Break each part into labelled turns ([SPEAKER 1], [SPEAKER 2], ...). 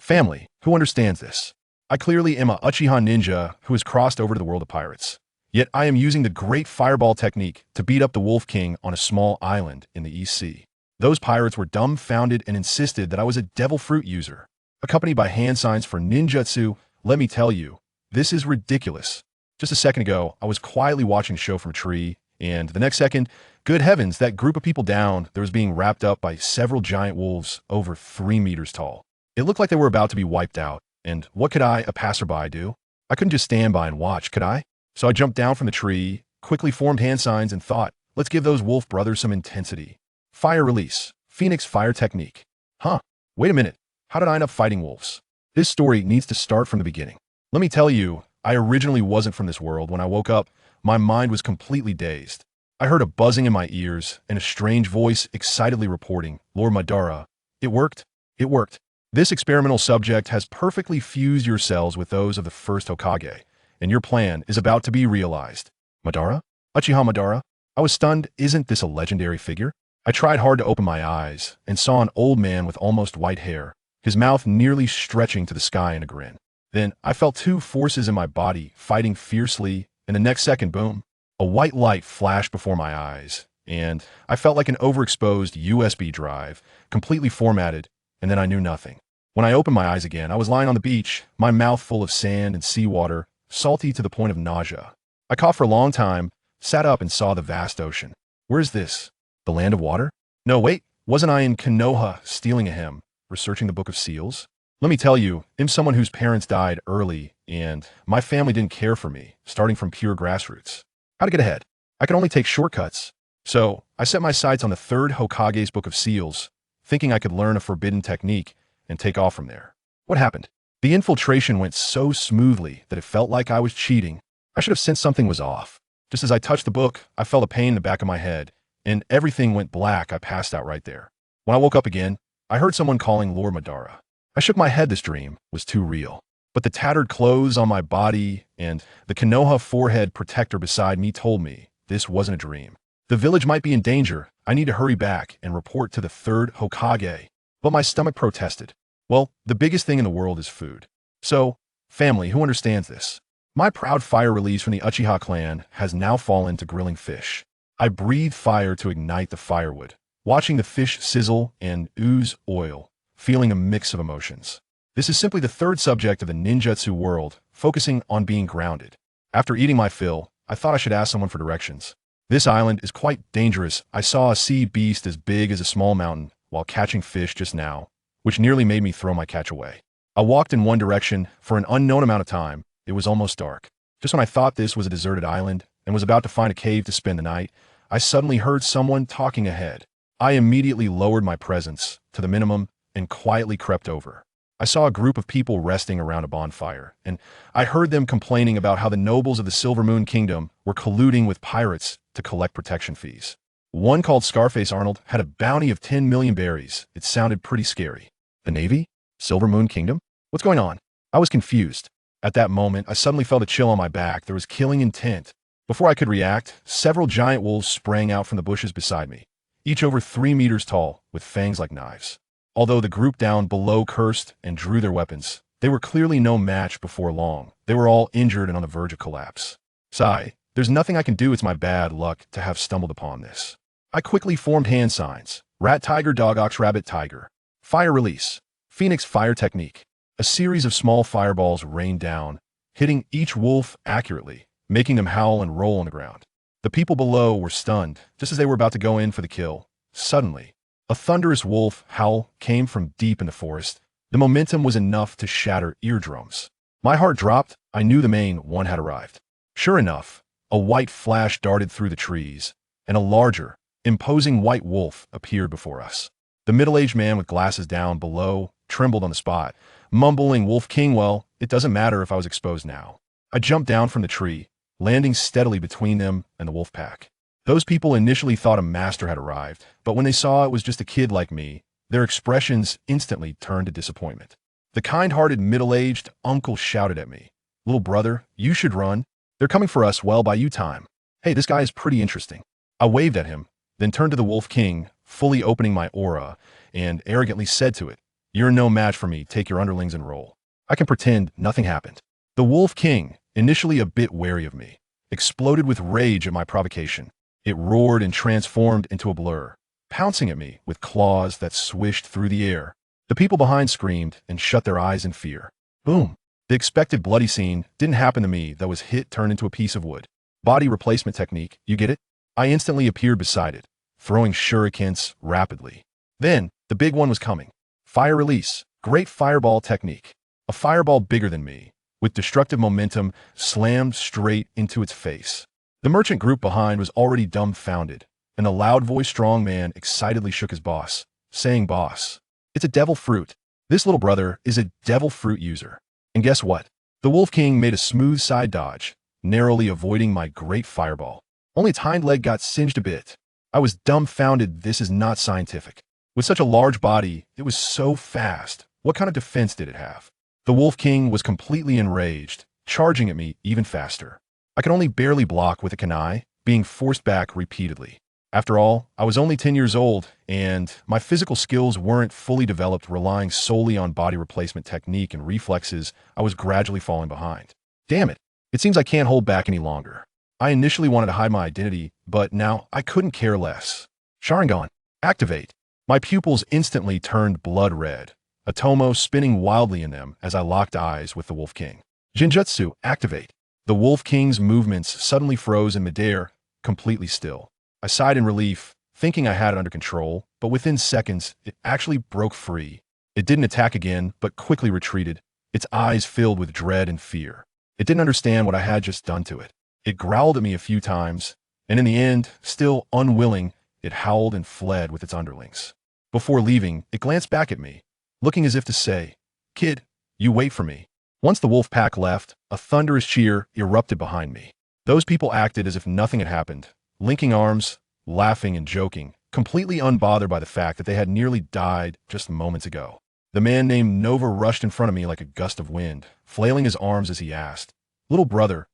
[SPEAKER 1] Family, who understands this? I clearly am a Uchiha ninja who has crossed over to the world of pirates. Yet I am using the great fireball technique to beat up the Wolf King on a small island in the East Sea. Those pirates were dumbfounded and insisted that I was a devil fruit user, accompanied by hand signs for ninjutsu. Let me tell you, this is ridiculous. Just a second ago, I was quietly watching a show from a tree, and the next second, good heavens, that group of people down there was being wrapped up by several giant wolves over 3 meters tall. It looked like they were about to be wiped out, and what could I, a passerby, do? I couldn't just stand by and watch, could I? So I jumped down from the tree, quickly formed hand signs, and thought, let's give those wolf brothers some intensity. Fire release, Phoenix fire technique. Huh, wait a minute, how did I end up fighting wolves? This story needs to start from the beginning. Let me tell you, I originally wasn't from this world. When I woke up, my mind was completely dazed. I heard a buzzing in my ears and a strange voice excitedly reporting, Lord Madara. It worked. It worked. This experimental subject has perfectly fused your cells with those of the first Hokage, and your plan is about to be realized. Madara? Uchiha Madara? I was stunned. Isn't this a legendary figure? I tried hard to open my eyes and saw an old man with almost white hair, his mouth nearly stretching to the sky in a grin. Then I felt two forces in my body fighting fiercely, and the next second, boom, a white light flashed before my eyes, and I felt like an overexposed USB drive, completely formatted, and then I knew nothing. When I opened my eyes again, I was lying on the beach, my mouth full of sand and seawater, salty to the point of nausea. I coughed for a long time, sat up and saw the vast ocean. Where is this? The land of water? No, wait, wasn't I in Konoha stealing a hymn, researching the Book of Seals? Let me tell you, I'm someone whose parents died early, and my family didn't care for me, starting from pure grassroots. How to get ahead? I could only take shortcuts. So I set my sights on the third Hokage's Book of Seals, thinking I could learn a forbidden technique and take off from there. What happened? The infiltration went so smoothly that it felt like I was cheating. I should have sensed something was off. Just as I touched the book, I felt a pain in the back of my head, and everything went black. I passed out right there. When I woke up again, I heard someone calling Lord Madara. I shook my head. This dream was too real. But the tattered clothes on my body and the Konoha forehead protector beside me told me this wasn't a dream. The village might be in danger. I need to hurry back and report to the third Hokage. But my stomach protested. Well, the biggest thing in the world is food. So, family, who understands this? My proud fire release from the Uchiha clan has now fallen to grilling fish. I breathe fire to ignite the firewood, watching the fish sizzle and ooze oil, feeling a mix of emotions. This is simply the third subject of the ninjutsu world, focusing on being grounded. After eating my fill, I thought I should ask someone for directions. This island is quite dangerous. I saw a sea beast as big as a small mountain while catching fish just now, which nearly made me throw my catch away. I walked in one direction for an unknown amount of time. It was almost dark. Just when I thought this was a deserted island and was about to find a cave to spend the night, I suddenly heard someone talking ahead. I immediately lowered my presence to the minimum and quietly crept over. I saw a group of people resting around a bonfire, and I heard them complaining about how the nobles of the Silver Moon Kingdom were colluding with pirates to collect protection fees. One called Scarface Arnold had a bounty of 10 million berries. It sounded pretty scary. The Navy? Silver Moon Kingdom? What's going on? I was confused. At that moment, I suddenly felt a chill on my back. There was killing intent. Before I could react, several giant wolves sprang out from the bushes beside me, each over 3 meters tall, with fangs like knives. Although the group down below cursed and drew their weapons, they were clearly no match before long. They were all injured and on the verge of collapse. Sigh, there's nothing I can do. It's my bad luck to have stumbled upon this. I quickly formed hand signs. Rat, tiger, dog, ox, rabbit, tiger. Fire release. Phoenix fire technique. A series of small fireballs rained down, hitting each wolf accurately, making them howl and roll on the ground. The people below were stunned, just as they were about to go in for the kill. Suddenly, a thunderous wolf howl came from deep in the forest. The momentum was enough to shatter eardrums. My heart dropped. I knew the main one had arrived. Sure enough, a white flash darted through the trees, and a larger, imposing white wolf appeared before us. The middle-aged man with glasses down below trembled on the spot, mumbling, "Wolf King, well, it doesn't matter if I was exposed now." I jumped down from the tree, landing steadily between them and the wolf pack. Those people initially thought a master had arrived, but when they saw it was just a kid like me, their expressions instantly turned to disappointment. The kind-hearted middle-aged uncle shouted at me, "Little brother, you should run. They're coming for us. Well, by you time. Hey, this guy is pretty interesting." I waved at him, then turned to the Wolf King, fully opening my aura, and arrogantly said to it, You're no match for me. Take your underlings and roll. I can pretend nothing happened. The Wolf King, initially a bit wary of me, exploded with rage at my provocation. It roared and transformed into a blur, pouncing at me with claws that swished through the air. The people behind screamed and shut their eyes in fear. Boom! The expected bloody scene didn't happen to me that was hit turned into a piece of wood. Body replacement technique, you get it? I instantly appeared beside it, throwing shurikens rapidly. Then, the big one was coming. Fire release, great fireball technique. A fireball bigger than me, with destructive momentum, slammed straight into its face. The merchant group behind was already dumbfounded, and the loud-voiced strong man excitedly shook his boss, saying, "Boss, it's a devil fruit. This little brother is a devil fruit user." And guess what? The Wolf King made a smooth side dodge, narrowly avoiding my great fireball. Only its hind leg got singed a bit. I was dumbfounded. This is not scientific. With such a large body, it was so fast. What kind of defense did it have? The Wolf King was completely enraged, charging at me even faster. I could only barely block with a kunai, being forced back repeatedly. After all, I was only 10 years old, and my physical skills weren't fully developed. Relying solely on body replacement technique and reflexes, I was gradually falling behind. Damn it, it seems I can't hold back any longer. I initially wanted to hide my identity, but now I couldn't care less. Sharingan, activate. My pupils instantly turned blood red, a tomo spinning wildly in them as I locked eyes with the Wolf King. Genjutsu, activate. The Wolf King's movements suddenly froze in midair, completely still. I sighed in relief, thinking I had it under control, but within seconds, it actually broke free. It didn't attack again, but quickly retreated, its eyes filled with dread and fear. It didn't understand what I had just done to it. It growled at me a few times, and in the end, still unwilling, it howled and fled with its underlings. Before leaving, it glanced back at me, looking as if to say, "Kid, you wait for me." Once the wolf pack left, a thunderous cheer erupted behind me. Those people acted as if nothing had happened, linking arms, laughing and joking, completely unbothered by the fact that they had nearly died just moments ago. The man named Nova rushed in front of me like a gust of wind, flailing his arms as he asked, little brother,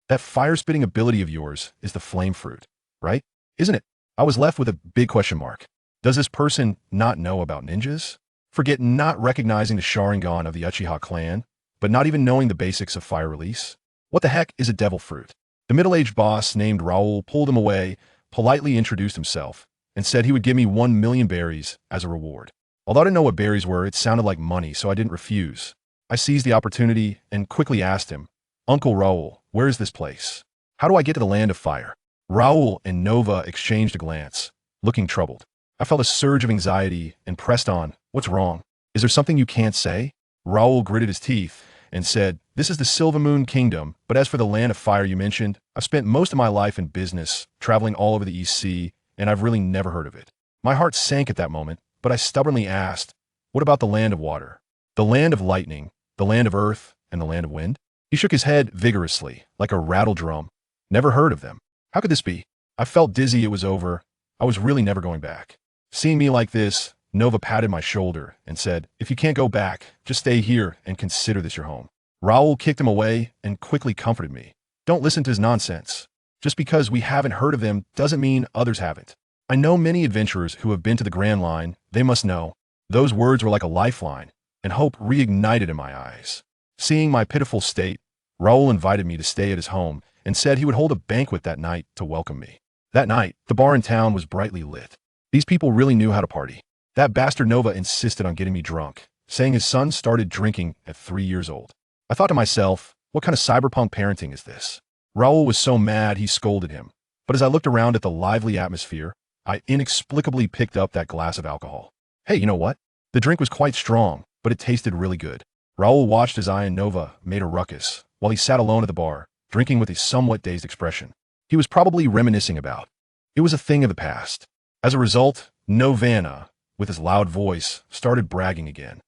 [SPEAKER 1] that fire-spitting ability of yours is the flame fruit, right? Isn't it?" I was left with a big question mark. Does this person not know about ninjas? Forget not recognizing the Sharingan of the Uchiha clan, but not even knowing the basics of fire release? What the heck is a devil fruit? The middle-aged boss named Raoul pulled him away, politely introduced himself, and said he would give me 1,000,000 berries as a reward. Although I didn't know what berries were, it sounded like money, so I didn't refuse. I seized the opportunity and quickly asked him, "Uncle Raoul, where is this place? How do I get to the land of fire?" Raoul and Nova exchanged a glance, looking troubled. I felt a surge of anxiety and pressed on. "What's wrong? Is there something you can't say?" Raoul gritted his teeth and said, "This is the Silver Moon Kingdom, but as for the land of fire you mentioned, I've spent most of my life in business, traveling all over the East Sea, and I've really never heard of it." My heart sank at that moment, but I stubbornly asked, "What about the land of water? The land of lightning, the land of earth, and the land of wind?" He shook his head vigorously, like a rattle drum. "Never heard of them. How could this be?" I felt dizzy. It was over. I was really never going back. Seeing me like this, Nova patted my shoulder and said, "If you can't go back, just stay here and consider this your home." Raoul kicked him away and quickly comforted me. "Don't listen to his nonsense. Just because we haven't heard of them doesn't mean others haven't. I know many adventurers who have been to the Grand Line. They must know." Those words were like a lifeline, and hope reignited in my eyes. Seeing my pitiful state, Raoul invited me to stay at his home and said he would hold a banquet that night to welcome me. That night, the bar in town was brightly lit. These people really knew how to party. That bastard Nova insisted on getting me drunk, saying his son started drinking at 3 years old. I thought to myself, what kind of cyberpunk parenting is this? Raoul was so mad he scolded him. But as I looked around at the lively atmosphere, I inexplicably picked up that glass of alcohol. Hey, you know what? The drink was quite strong, but it tasted really good. Raoul watched as I and Nova made a ruckus, while he sat alone at the bar, drinking with a somewhat dazed expression. He was probably reminiscing about. It was a thing of the past. As a result, Novana, with his loud voice, started bragging again,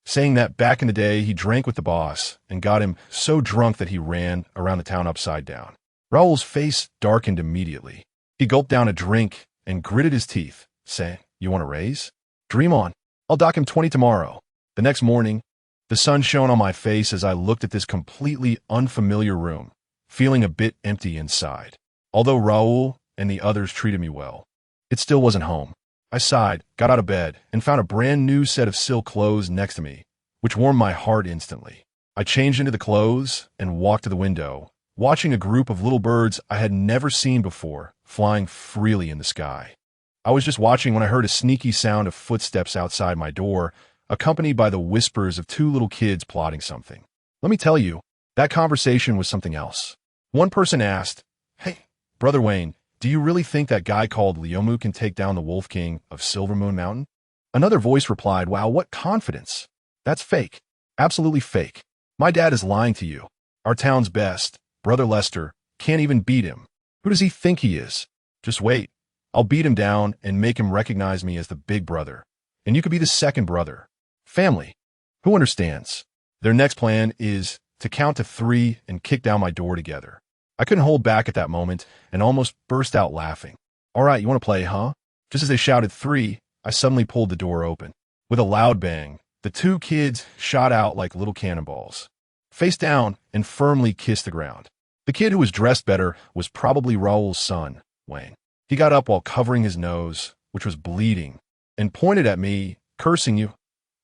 [SPEAKER 1] saying that back in the day he drank with the boss and got him so drunk that he ran around the town upside down. Raoul's face darkened immediately. He gulped down a drink and gritted his teeth, saying, "You want to raise? Dream on. I'll dock him 20 tomorrow." The next morning, the sun shone on my face as I looked at this completely unfamiliar room, feeling a bit empty inside. Although Raoul and the others treated me well, it still wasn't home. I sighed, got out of bed, and found a brand new set of silk clothes next to me, which warmed my heart instantly. I changed into the clothes and walked to the window, watching a group of little birds I had never seen before flying freely in the sky. I was just watching when I heard a sneaky sound of footsteps outside my door, accompanied by the whispers of two little kids plotting something. Let me tell you, that conversation was something else. One person asked, "Hey, Brother Wayne, do you really think that guy called Leomu can take down the Wolf King of Silver Moon Mountain?" Another voice replied, "Wow, what confidence. That's fake. Absolutely fake. My dad is lying to you. Our town's best, Brother Lester, can't even beat him. Who does he think he is? Just wait. I'll beat him down and make him recognize me as the big brother. And you could be the second brother. Family. Who understands? Their next plan is to count to 3 and kick down my door together." I couldn't hold back at that moment and almost burst out laughing. "All right, you want to play, huh?" Just as they shouted 3, I suddenly pulled the door open. With a loud bang, the two kids shot out like little cannonballs, face down and firmly kissed the ground. The kid who was dressed better was probably Raoul's son, Wayne. He got up while covering his nose, which was bleeding, and pointed at me, cursing,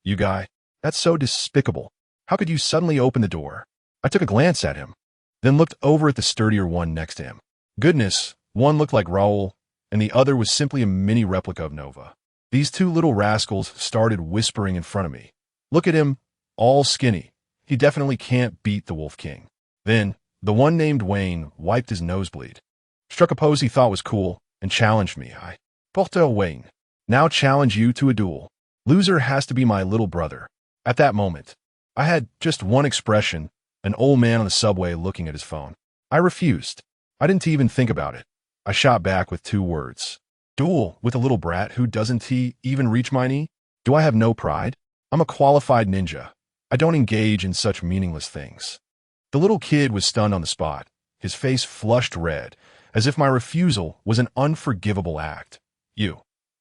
[SPEAKER 1] You guy, that's so despicable. How could you suddenly open the door?" I took a glance at him, then looked over at the sturdier one next to him. Goodness, one looked like Raoul, and the other was simply a mini replica of Nova. These two little rascals started whispering in front of me. "Look at him, all skinny. He definitely can't beat the Wolf King." Then, the one named Wayne wiped his nosebleed, struck a pose he thought was cool, and challenged me. I, "Porto Wayne, now challenge you to a duel. Loser has to be my little brother." At that moment, I had just one expression, an old man on the subway looking at his phone. I refused. I didn't even think about it. I shot back with 2 words. "Duel with a little brat who doesn't he even reach my knee? Do I have no pride? I'm a qualified ninja. I don't engage in such meaningless things." The little kid was stunned on the spot, his face flushed red, as if my refusal was an unforgivable act.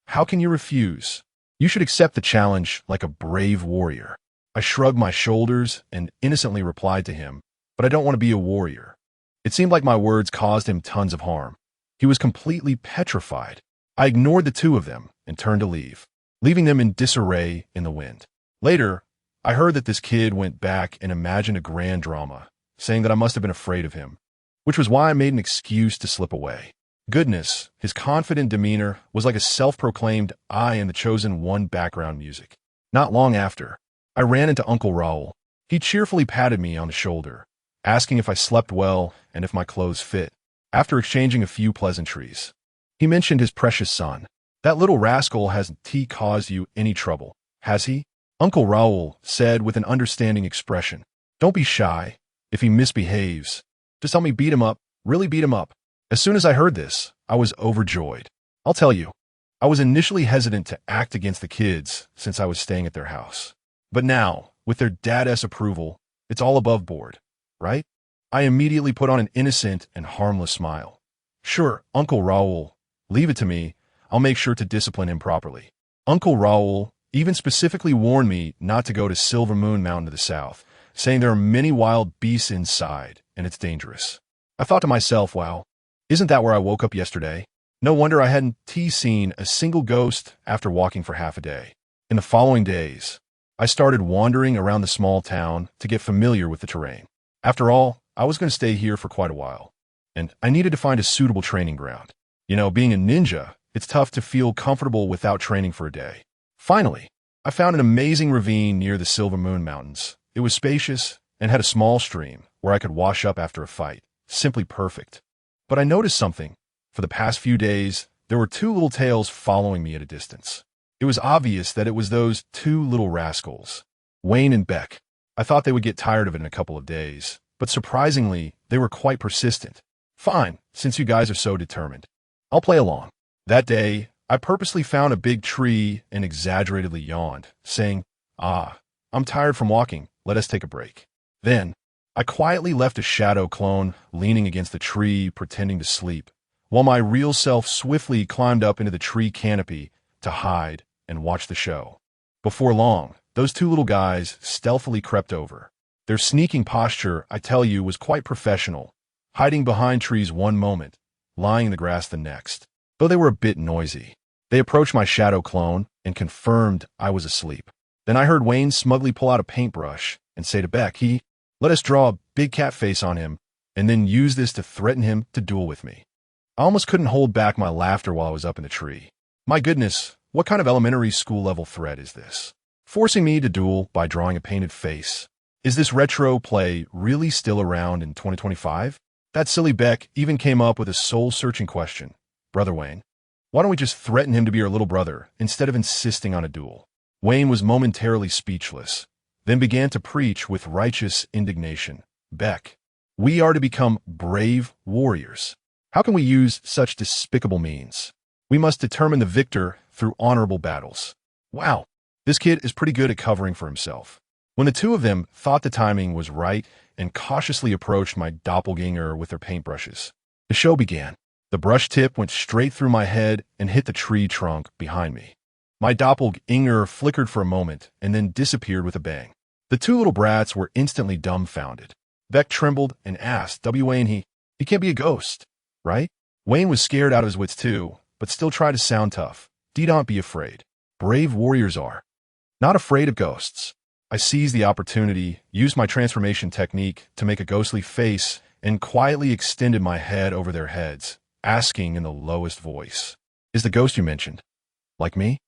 [SPEAKER 1] How can you refuse? You should accept the challenge like a brave warrior." I shrugged my shoulders and innocently replied to him, "But I don't want to be a warrior." It seemed like my words caused him tons of harm. He was completely petrified. I ignored the two of them and turned to leave, leaving them in disarray in the wind. Later, I heard that this kid went back and imagined a grand drama, saying that I must have been afraid of him, which was why I made an excuse to slip away. Goodness, his confident demeanor was like a self-proclaimed "I am the chosen one" background music. Not long after, I ran into Uncle Raoul. He cheerfully patted me on the shoulder, asking if I slept well and if my clothes fit. After exchanging a few pleasantries, he mentioned his precious son. "That little rascal hasn't he caused you any trouble, has he?" Uncle Raoul said with an understanding expression. "Don't be shy. If he misbehaves, just help me beat him up, really beat him up." As soon as I heard this, I was overjoyed. I'll tell you, I was initially hesitant to act against the kids since I was staying at their house. But now, with their dad-s approval, it's all above board, right? I immediately put on an innocent and harmless smile. "Sure, Uncle Raoul, leave it to me. I'll make sure to discipline him properly." Uncle Raoul even specifically warned me not to go to Silver Moon Mountain to the south, saying there are many wild beasts inside, and it's dangerous. I thought to myself, wow, isn't that where I woke up yesterday? No wonder I hadn't seen a single ghost after walking for half a day. In the following days, I started wandering around the small town to get familiar with the terrain. After all, I was going to stay here for quite a while, and I needed to find a suitable training ground. Being a ninja, it's tough to feel comfortable without training for a day. Finally, I found an amazing ravine near the Silver Moon Mountains. It was spacious and had a small stream where I could wash up after a fight. Simply perfect. But I noticed something. For the past few days, there were 2 little tails following me at a distance. It was obvious that it was those 2 little rascals, Wayne and Beck. I thought they would get tired of it in a couple of days, but surprisingly, they were quite persistent. "Fine, since you guys are so determined. I'll play along." That day, I purposely found a big tree and exaggeratedly yawned, saying, "I'm tired from walking. Let us take a break." Then, I quietly left a shadow clone leaning against the tree, pretending to sleep, while my real self swiftly climbed up into the tree canopy to hide and watch the show. Before long, those 2 little guys stealthily crept over. Their sneaking posture, I tell you, was quite professional, hiding behind trees one moment, lying in the grass the next. Though they were a bit noisy, They approached my shadow clone and confirmed I was asleep. Then I heard Wayne smugly pull out a paintbrush and say to Beck, let us draw a big cat face on him and then use this to threaten him to duel with me. I almost couldn't hold back my laughter while I was up in the tree. My goodness, what kind of elementary school level threat is this? Forcing me to duel by drawing a painted face. Is this retro play really still around in 2025? That silly Beck even came up with a soul-searching question. Brother Wayne, why don't we just threaten him to be our little brother instead of insisting on a duel? Wayne was momentarily speechless, then began to preach with righteous indignation. Beck, we are to become brave warriors. How can we use such despicable means? We must determine the victor through honorable battles. Wow, this kid is pretty good at covering for himself. When the two of them thought the timing was right and cautiously approached my doppelganger with their paintbrushes, the show began. The brush tip went straight through my head and hit the tree trunk behind me. My doppelganger flickered for a moment and then disappeared with a bang. The two little brats were instantly dumbfounded. Beck trembled and asked, Wayne, he can't be a ghost, right? Wayne was scared out of his wits too, but still tried to sound tough. Don't be afraid. Brave warriors are not afraid of ghosts. I seized the opportunity, used my transformation technique to make a ghostly face, and quietly extended my head over their heads, asking in the lowest voice, is the ghost you mentioned like me?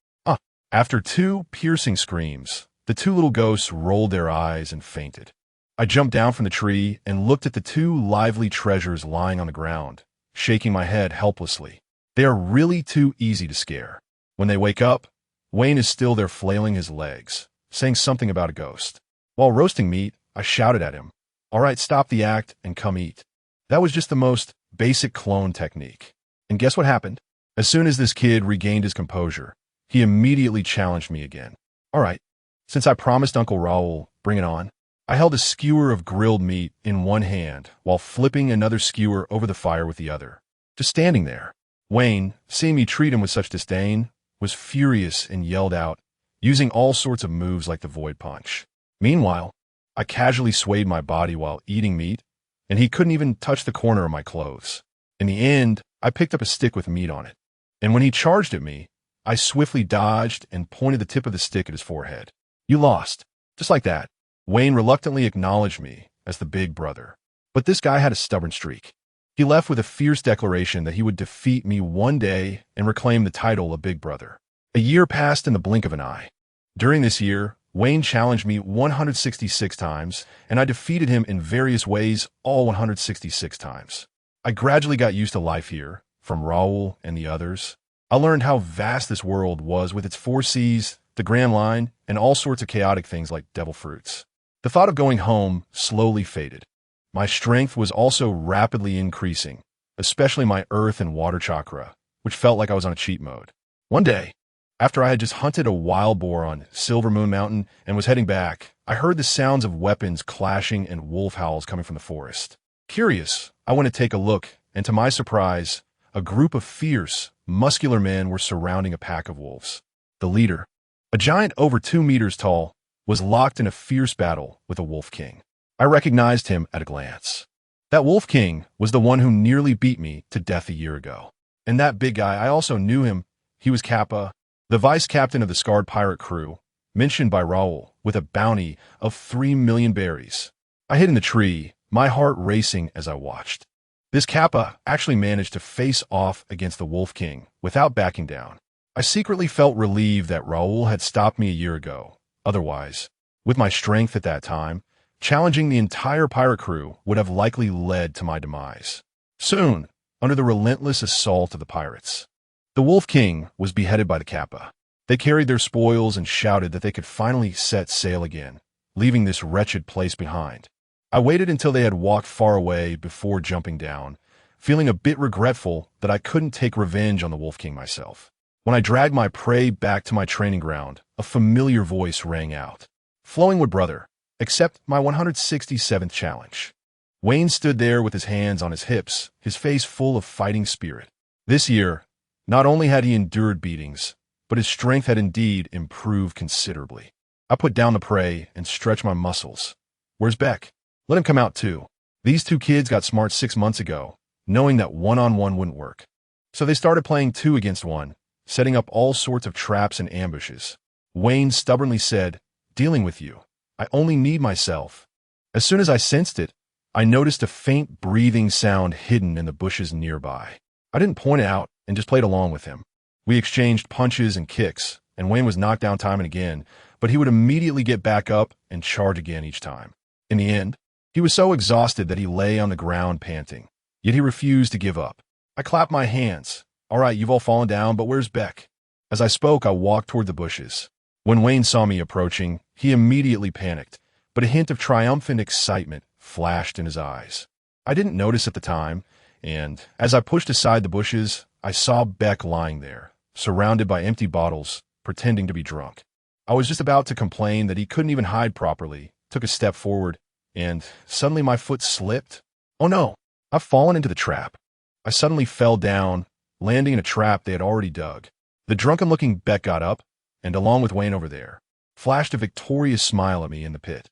[SPEAKER 1] After two piercing screams, the two little ghosts rolled their eyes and fainted. I jumped down from the tree and looked at the two lively treasures lying on the ground, shaking my head helplessly. They are really too easy to scare. When they wake up, Wayne is still there flailing his legs, saying something about a ghost. While roasting meat, I shouted at him, all right, stop the act and come eat. That was just the most basic clone technique. And guess what happened? As soon as this kid regained his composure, he immediately challenged me again. All right, since I promised Uncle Raoul, bring it on. I held a skewer of grilled meat in one hand while flipping another skewer over the fire with the other. Just standing there. Wayne, seeing me treat him with such disdain, was furious and yelled out, using all sorts of moves like the void punch. Meanwhile, I casually swayed my body while eating meat, and he couldn't even touch the corner of my clothes. In the end, I picked up a stick with meat on it, and when he charged at me, I swiftly dodged and pointed the tip of the stick at his forehead. You lost. Just like that. Wayne reluctantly acknowledged me as the big brother. But this guy had a stubborn streak. He left with a fierce declaration that he would defeat me one day and reclaim the title of big brother. A year passed in the blink of an eye. During this year, Wayne challenged me 166 times, and I defeated him in various ways all 166 times. I gradually got used to life here, from Raoul and the others. I learned how vast this world was with its 4 C's, the Grand Line, and all sorts of chaotic things like devil fruits. The thought of going home slowly faded. My strength was also rapidly increasing, especially my earth and water chakra, which felt like I was on a cheat mode. One day, after I had just hunted a wild boar on Silver Moon Mountain and was heading back, I heard the sounds of weapons clashing and wolf howls coming from the forest. Curious, I went to take a look, and to my surprise, a group of fierce, muscular men were surrounding a pack of wolves. The leader, a giant over 2 meters tall, was locked in a fierce battle with a wolf king. I recognized him at a glance. That wolf king was the one who nearly beat me to death a year ago. And that big guy, I also knew him. He was Kappa, the vice captain of the scarred pirate crew, mentioned by Raoul, with a bounty of 3 million berries. I hid in the tree, my heart racing as I watched. This Kappa actually managed to face off against the Wolf King without backing down. I secretly felt relieved that Raoul had stopped me a year ago. Otherwise, with my strength at that time, challenging the entire pirate crew would have likely led to my demise. Soon, under the relentless assault of the pirates, the Wolf King was beheaded by the Kappa. They carried their spoils and shouted that they could finally set sail again, leaving this wretched place behind. I waited until they had walked far away before jumping down, feeling a bit regretful that I couldn't take revenge on the Wolf King myself. When I dragged my prey back to my training ground, a familiar voice rang out. Flowingwood brother, accept my 167th challenge. Wayne stood there with his hands on his hips, his face full of fighting spirit. This year, not only had he endured beatings, but his strength had indeed improved considerably. I put down the prey and stretched my muscles. Where's Beck? Let him come out too. These two kids got smart 6 months ago, knowing that one-on-one wouldn't work. So they started playing 2 against 1, setting up all sorts of traps and ambushes. Wayne stubbornly said, "Dealing with you. I only need myself." As soon as I sensed it, I noticed a faint breathing sound hidden in the bushes nearby. I didn't point it out and just played along with him. We exchanged punches and kicks, and Wayne was knocked down time and again, but he would immediately get back up and charge again each time. In the end, he was so exhausted that he lay on the ground panting. Yet he refused to give up. I clapped my hands. "All right, you've all fallen down, but where's Beck?" As I spoke, I walked toward the bushes. When Wayne saw me approaching, he immediately panicked, but a hint of triumphant excitement flashed in his eyes. I didn't notice at the time, and as I pushed aside the bushes, I saw Beck lying there, surrounded by empty bottles, pretending to be drunk. I was just about to complain that he couldn't even hide properly, took a step forward, and suddenly my foot slipped. Oh no, I've fallen into the trap. I suddenly fell down, landing in a trap they had already dug. The drunken-looking Beck got up, and along with Wayne over there, flashed a victorious smile at me in the pit.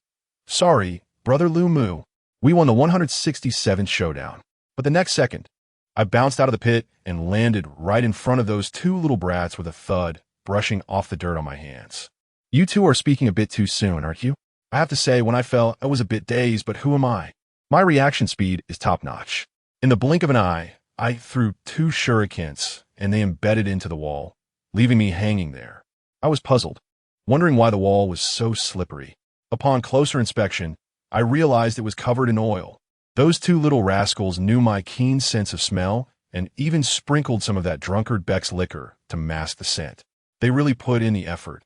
[SPEAKER 1] "Sorry, Brother Lu Mu. We won the 167th showdown." But the next second, I bounced out of the pit and landed right in front of those two little brats with a thud, brushing off the dirt on my hands. "You two are speaking a bit too soon, aren't you?" I have to say, when I fell, I was a bit dazed, but who am I? My reaction speed is top-notch. In the blink of an eye, I threw 2 shurikens, and they embedded into the wall, leaving me hanging there. I was puzzled, wondering why the wall was so slippery. Upon closer inspection, I realized it was covered in oil. Those 2 little rascals knew my keen sense of smell and even sprinkled some of that drunkard Beck's liquor to mask the scent. They really put in the effort.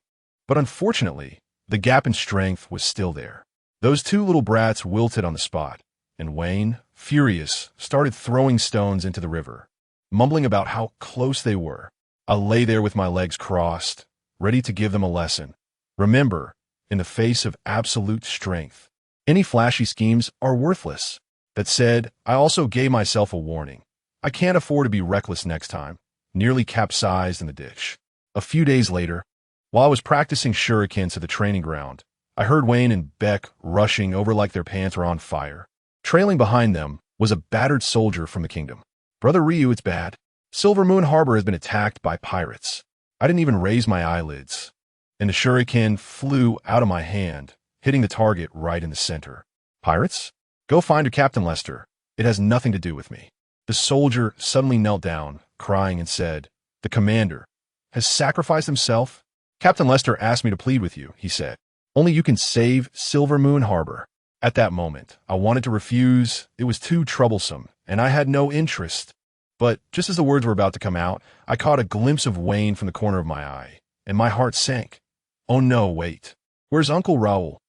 [SPEAKER 1] But unfortunately, the gap in strength was still there. Those 2 little brats wilted on the spot, and Wayne, furious, started throwing stones into the river, mumbling about how close they were. I lay there with my legs crossed, ready to give them a lesson. Remember, in the face of absolute strength, any flashy schemes are worthless. That said, I also gave myself a warning. I can't afford to be reckless next time. Nearly capsized in the ditch. A few days later, while I was practicing shurikens at the training ground, I heard Wayne and Beck rushing over like their pants were on fire. Trailing behind them was a battered soldier from the kingdom. "Brother Ryu, it's bad. Silver Moon Harbor has been attacked by pirates." I didn't even raise my eyelids, and the shuriken flew out of my hand, hitting the target right in the center. "Pirates? Go find your Captain Lester. It has nothing to do with me." The soldier suddenly knelt down, crying, and said, "The commander has sacrificed himself? Captain Lester asked me to plead with you," he said. "Only you can save Silver Moon Harbor." At that moment, I wanted to refuse. It was too troublesome, and I had no interest. But just as the words were about to come out, I caught a glimpse of Wayne from the corner of my eye, and my heart sank. "Oh no, wait. Where's Uncle Raoul?"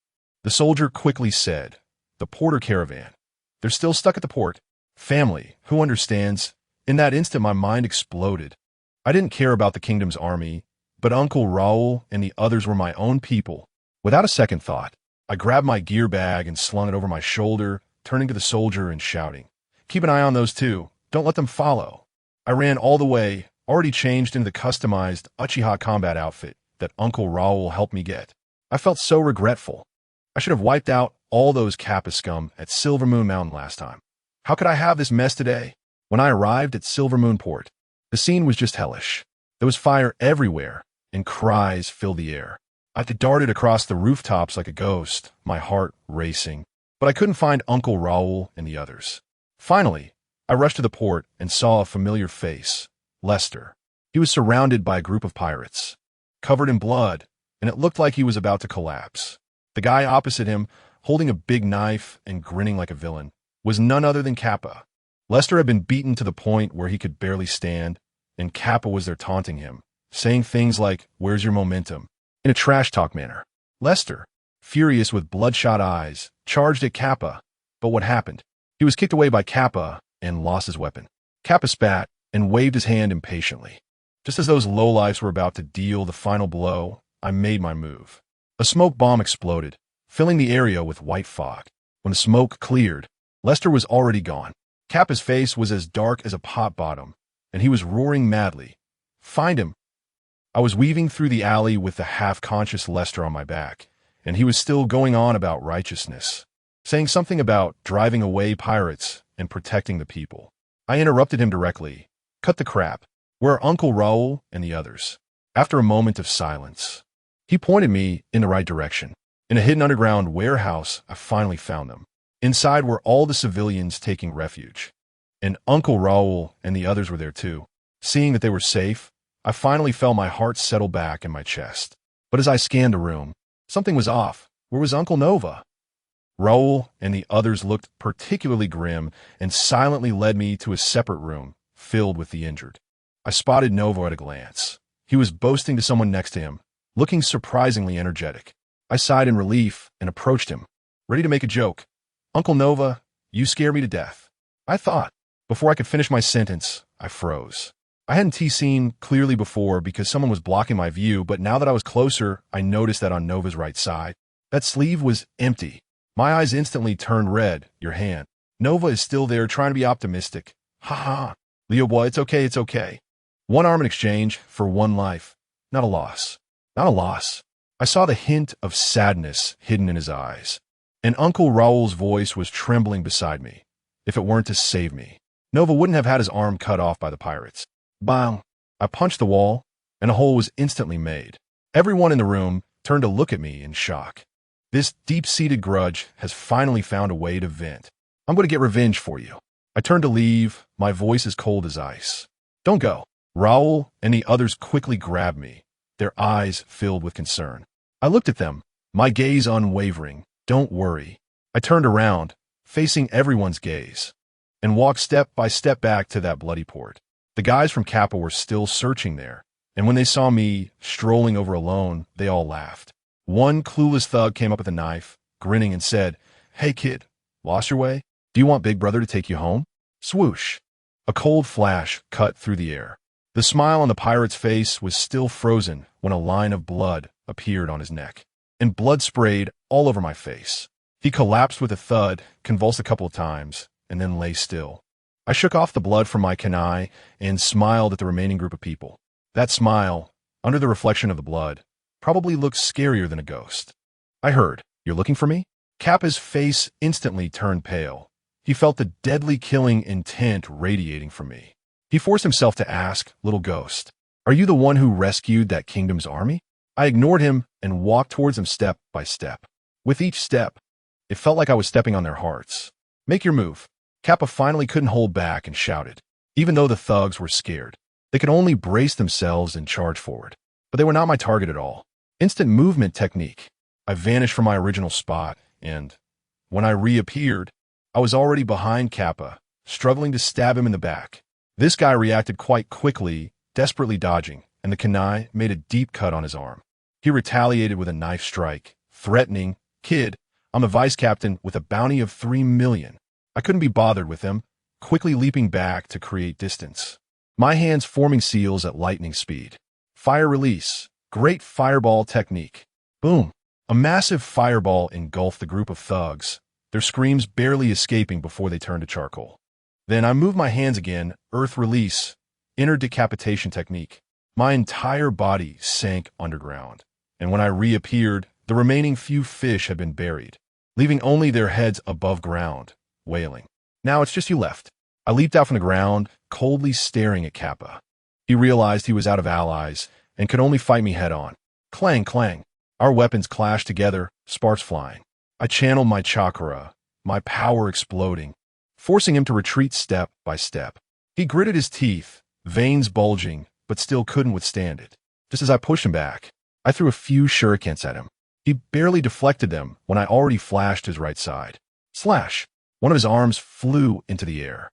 [SPEAKER 1] The soldier quickly said, "The Porter caravan. They're still stuck at the port. Family, who understands?" In that instant, my mind exploded. I didn't care about the kingdom's army, but Uncle Raoul and the others were my own people. Without a second thought, I grabbed my gear bag and slung it over my shoulder, turning to the soldier and shouting, "Keep an eye on those 2. Don't let them follow." I ran all the way, already changed into the customized Uchiha combat outfit that Uncle Raoul helped me get. I felt so regretful. I should have wiped out all those Kappa scum at Silver Moon Mountain last time. How could I have this mess today? When I arrived at Silver Moon Port, the scene was just hellish. There was fire everywhere, and cries filled the air. I darted across the rooftops like a ghost, my heart racing, but I couldn't find Uncle Raoul and the others. Finally, I rushed to the port and saw a familiar face, Lester. He was surrounded by a group of pirates, covered in blood, and it looked like he was about to collapse. The guy opposite him, holding a big knife and grinning like a villain, was none other than Kappa. Lester had been beaten to the point where he could barely stand, and Kappa was there taunting him, saying things like, "Where's your momentum?" in a trash-talk manner. Lester, furious with bloodshot eyes, charged at Kappa. But what happened? He was kicked away by Kappa and lost his weapon. Kappa spat and waved his hand impatiently. Just as those lowlifes were about to deal the final blow, I made my move. A smoke bomb exploded, filling the area with white fog. When the smoke cleared, Lester was already gone. Kappa's face was as dark as a pot bottom, and he was roaring madly. "Find him!" I was weaving through the alley with the half-conscious Lester on my back, and he was still going on about righteousness, saying something about driving away pirates and protecting the people. I interrupted him directly. "Cut the crap. Where are Uncle Raoul and the others? After a moment of silence, he pointed me in the right direction. In a hidden underground warehouse, I finally found them. Inside were all the civilians taking refuge. And Uncle Raoul and the others were there too. Seeing that they were safe, I finally felt my heart settle back in my chest. But as I scanned the room, something was off. Where was Uncle Nova? Raoul and the others looked particularly grim and silently led me to a separate room filled with the injured. I spotted Nova at a glance. He was boasting to someone next to him, looking surprisingly energetic. I sighed in relief and approached him, ready to make a joke. Uncle Nova, you scare me to death. I thought. Before I could finish my sentence, I froze. I hadn't seen clearly before because someone was blocking my view, but now that I was closer, I noticed that on Nova's right side, that sleeve was empty. My eyes instantly turned red. Your hand. Nova is still there, trying to be optimistic. Ha ha. Leo boy, it's okay, it's okay. One arm in exchange for one life. Not a loss. Not a loss. I saw the hint of sadness hidden in his eyes, and Uncle Raoul's voice was trembling beside me. If it weren't to save me, Nova wouldn't have had his arm cut off by the pirates. Bang! I punched the wall, and a hole was instantly made. Everyone in the room turned to look at me in shock. This deep-seated grudge has finally found a way to vent. I'm going to get revenge for you. I turned to leave, my voice as cold as ice. Don't go. Raoul and the others quickly grabbed me, their eyes filled with concern. I looked at them, my gaze unwavering. Don't worry. I turned around, facing everyone's gaze, and walked step by step back to that bloody port. The guys from Kappa were still searching there, and when they saw me strolling over alone, they all laughed. One clueless thug came up with a knife, grinning, and said, "Hey kid, lost your way? Do you want Big Brother to take you home?" Swoosh! A cold flash cut through the air. The smile on the pirate's face was still frozen when a line of blood appeared on his neck, and blood sprayed all over my face. He collapsed with a thud, convulsed a couple of times, and then lay still. I shook off the blood from my kunai and smiled at the remaining group of people. That smile, under the reflection of the blood, probably looked scarier than a ghost. I heard, "You're looking for me?" Kappa's face instantly turned pale. He felt the deadly killing intent radiating from me. He forced himself to ask, "Little ghost, are you the one who rescued that kingdom's army?" I ignored him and walked towards him step by step. With each step, it felt like I was stepping on their hearts. "Make your move." Kappa finally couldn't hold back and shouted. Even though the thugs were scared, they could only brace themselves and charge forward. But they were not my target at all. Instant movement technique. I vanished from my original spot, and when I reappeared, I was already behind Kappa, struggling to stab him in the back. This guy reacted quite quickly, desperately dodging, and the kunai made a deep cut on his arm. He retaliated with a knife strike, threatening, "Kid, I'm a vice captain with a bounty of 3 million. I couldn't be bothered with him, quickly leaping back to create distance. My hands forming seals at lightning speed. Fire release. Great fireball technique. Boom. A massive fireball engulfed the group of thugs, their screams barely escaping before they turned to charcoal. Then I moved my hands again, earth release, inner decapitation technique. My entire body sank underground, and when I reappeared, the remaining few fish had been buried, leaving only their heads above ground, wailing. "Now it's just you left." I leaped out from the ground, coldly staring at Kappa. He realized he was out of allies and could only fight me head-on. Clang, clang. Our weapons clashed together, sparks flying. I channeled my chakra, my power exploding, forcing him to retreat step by step. He gritted his teeth, veins bulging, but still couldn't withstand it. Just as I pushed him back, I threw a few shurikens at him. He barely deflected them when I already flashed his right side. Slash! One of his arms flew into the air.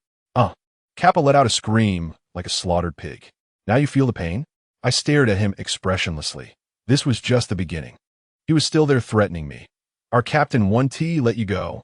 [SPEAKER 1] Kappa let out a scream like a slaughtered pig. "Now you feel the pain?" I stared at him expressionlessly. This was just the beginning. He was still there threatening me. "Our Captain 1T let you go."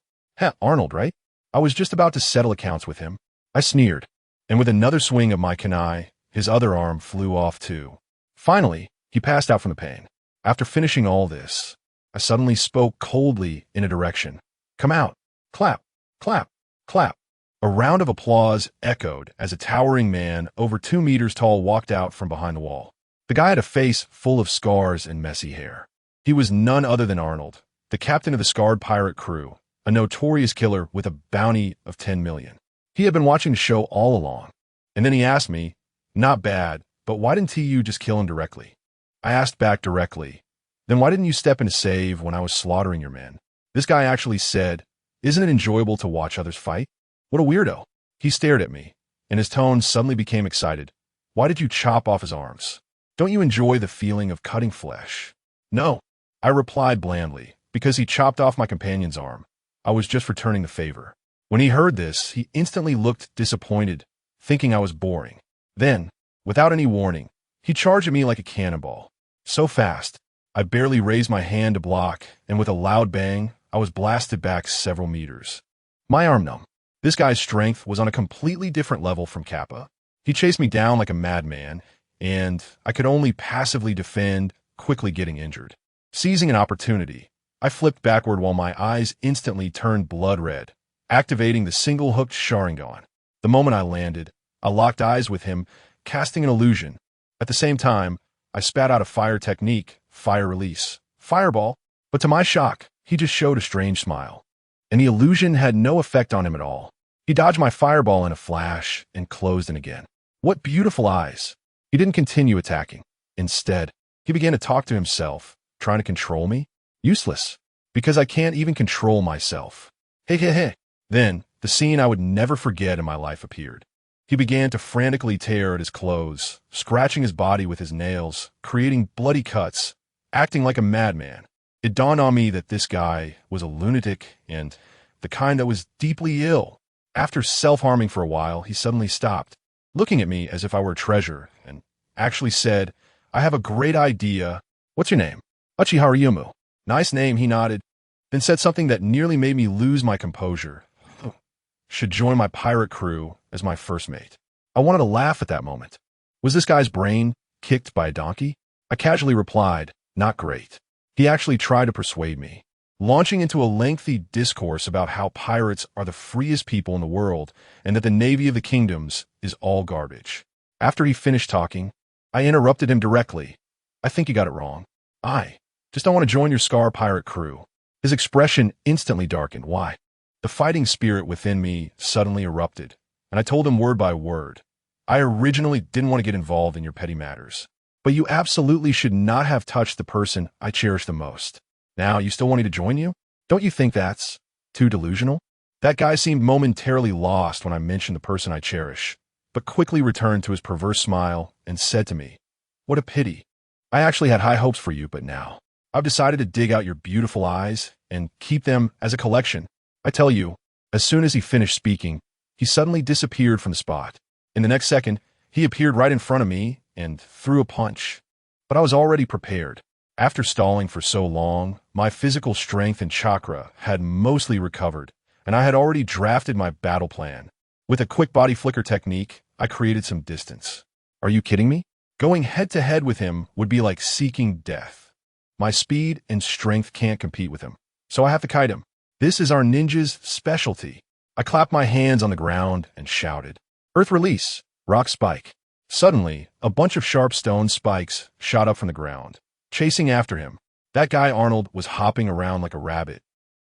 [SPEAKER 1] Arnold, right? I was just about to settle accounts with him. I sneered, and with another swing of my kunai, his other arm flew off too. Finally, he passed out from the pain. After finishing all this, I suddenly spoke coldly in a direction. "Come out." Clap, clap, clap. A round of applause echoed as a towering man over 2 meters tall walked out from behind the wall. The guy had a face full of scars and messy hair. He was none other than Arnold, the captain of the Scarred Pirate crew, a notorious killer with a bounty of 10 million. He had been watching the show all along, and then he asked me, Not bad, but why didn't you just kill him directly? I asked back directly. Then why didn't you step in to save when I was slaughtering your men? This guy actually said, isn't it enjoyable to watch others fight? What a weirdo. He stared at me, and his tone suddenly became excited. Why did you chop off his arms? Don't you enjoy the feeling of cutting flesh? No, I replied blandly, because he chopped off my companion's arm. I was just returning the favor. When he heard this, he instantly looked disappointed, thinking I was boring. Then, without any warning, he charged at me like a cannonball. So fast, I barely raised my hand to block, and with a loud bang, I was blasted back several meters. My arm numb. This guy's strength was on a completely different level from Kappa. He chased me down like a madman, and I could only passively defend, quickly getting injured. Seizing an opportunity, I flipped backward while my eyes instantly turned blood red, activating the single-hooked Sharingan. The moment I landed, I locked eyes with him, casting an illusion. At the same time, I spat out a fire technique, fire release, fireball, but to my shock, he just showed a strange smile. And the illusion had no effect on him at all. He dodged my fireball in a flash and closed in again. What beautiful eyes! He didn't continue attacking. Instead, he began to talk to himself, trying to control me. Useless, because I can't even control myself. Hey. Then, the scene I would never forget in my life appeared. He began to frantically tear at his clothes, scratching his body with his nails, creating bloody cuts, acting like a madman. It dawned on me that this guy was a lunatic and the kind that was deeply ill. After self-harming for a while, he suddenly stopped, looking at me as if I were a treasure, and actually said, I have a great idea. What's your name? Uchiha. Nice name, he nodded, then said something that nearly made me lose my composure. Should join my pirate crew as my first mate. I wanted to laugh at that moment. Was this guy's brain kicked by a donkey? I casually replied, not great. He actually tried to persuade me, launching into a lengthy discourse about how pirates are the freest people in the world and that the Navy of the Kingdoms is all garbage. After he finished talking, I interrupted him directly. I think you got it wrong. I just don't want to join your Scar pirate crew. His expression instantly darkened. Why? The fighting spirit within me suddenly erupted, and I told him word by word. I originally didn't want to get involved in your petty matters, but you absolutely should not have touched the person I cherish the most. Now, you still want me to join you? Don't you think that's too delusional? That guy seemed momentarily lost when I mentioned the person I cherish, but quickly returned to his perverse smile and said to me, what a pity. I actually had high hopes for you, but now I've decided to dig out your beautiful eyes and keep them as a collection. I tell you, as soon as he finished speaking, he suddenly disappeared from the spot. In the next second, he appeared right in front of me and threw a punch. But I was already prepared. After stalling for so long, my physical strength and chakra had mostly recovered, and I had already drafted my battle plan. With a quick body flicker technique, I created some distance. Are you kidding me? Going head-to-head with him would be like seeking death. My speed and strength can't compete with him, so I have to kite him. This is our ninja's specialty. I clapped my hands on the ground and shouted, Earth release, rock spike. Suddenly, a bunch of sharp stone spikes shot up from the ground, chasing after him. That guy Arnold was hopping around like a rabbit,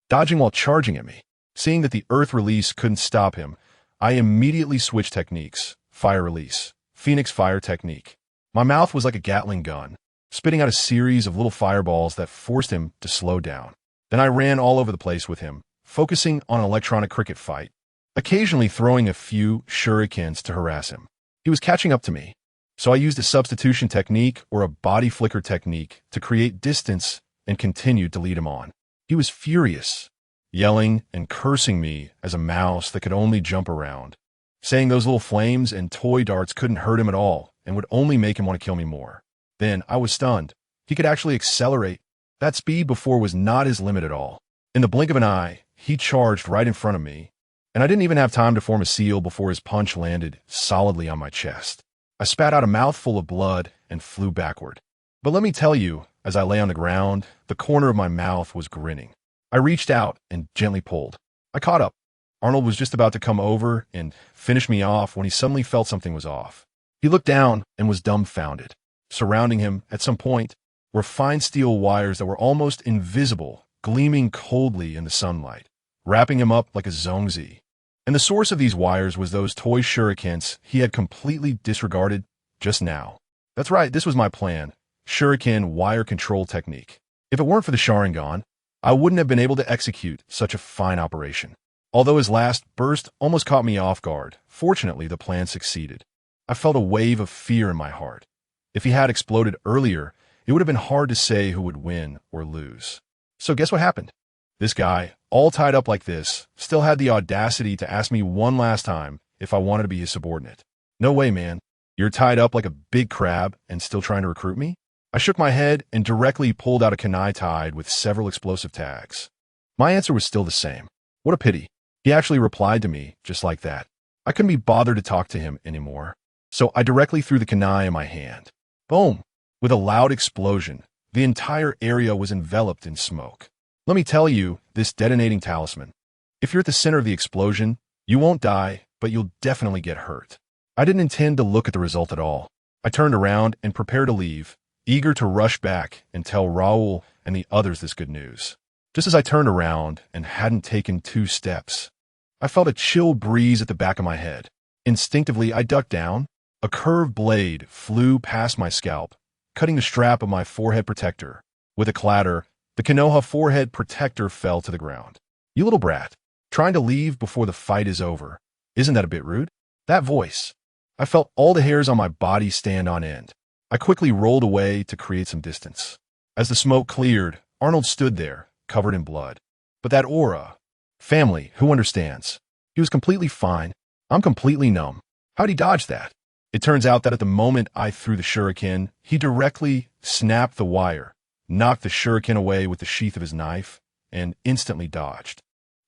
[SPEAKER 1] dodging while charging at me. Seeing that the earth release couldn't stop him, I immediately switched techniques. Fire release, Phoenix fire technique. My mouth was like a Gatling gun, spitting out a series of little fireballs that forced him to slow down. Then I ran all over the place with him, focusing on an electronic cricket fight, occasionally throwing a few shurikens to harass him. He was catching up to me, so I used a substitution technique or a body flicker technique to create distance and continued to lead him on. He was furious, yelling and cursing me as a mouse that could only jump around, saying those little flames and toy darts couldn't hurt him at all and would only make him want to kill me more. Then I was stunned. He could actually accelerate. That speed before was not his limit at all. In the blink of an eye, he charged right in front of me, and I didn't even have time to form a seal before his punch landed solidly on my chest. I spat out a mouthful of blood and flew backward. But let me tell you, as I lay on the ground, the corner of my mouth was grinning. I reached out and gently pulled. I caught up. Arnold was just about to come over and finish me off when he suddenly felt something was off. He looked down and was dumbfounded. Surrounding him, at some point, were fine steel wires that were almost invisible, gleaming coldly in the sunlight, wrapping him up like a zongzi. And the source of these wires was those toy shurikens he had completely disregarded. just now. That's right, this was my plan. Shuriken wire control technique. If it weren't for the Sharingan, I wouldn't have been able to execute such a fine operation. Although his last burst almost caught me off guard, fortunately the plan succeeded. I felt a wave of fear in my heart. If he had exploded earlier, it would have been hard to say who would win or lose. So guess what happened? This guy, all tied up like this, still had the audacity to ask me one last time if I wanted to be his subordinate. No way, man. You're tied up like a big crab and still trying to recruit me? I shook my head and directly pulled out a kunai tied with several explosive tags. My answer was still the same. What a pity. He actually replied to me just like that. I couldn't be bothered to talk to him anymore. So I directly threw the kunai in my hand. Boom! With a loud explosion, the entire area was enveloped in smoke. Let me tell you, this detonating talisman. If you're at the center of the explosion, you won't die, but you'll definitely get hurt. I didn't intend to look at the result at all. I turned around and prepared to leave, eager to rush back and tell Raoul and the others this good news. Just as I turned around and hadn't taken 2 steps, I felt a chill breeze at the back of my head. Instinctively, I ducked down. A curved blade flew past my scalp, cutting the strap of my forehead protector. With a clatter, the Konoha forehead protector fell to the ground. You little brat, trying to leave before the fight is over. Isn't that a bit rude? That voice. I felt all the hairs on my body stand on end. I quickly rolled away to create some distance. As the smoke cleared, Arnold stood there, covered in blood. But that aura. Family, who understands? He was completely fine. I'm completely numb. How'd he dodge that? It turns out that at the moment I threw the shuriken, he directly snapped the wire, knocked the shuriken away with the sheath of his knife, and instantly dodged.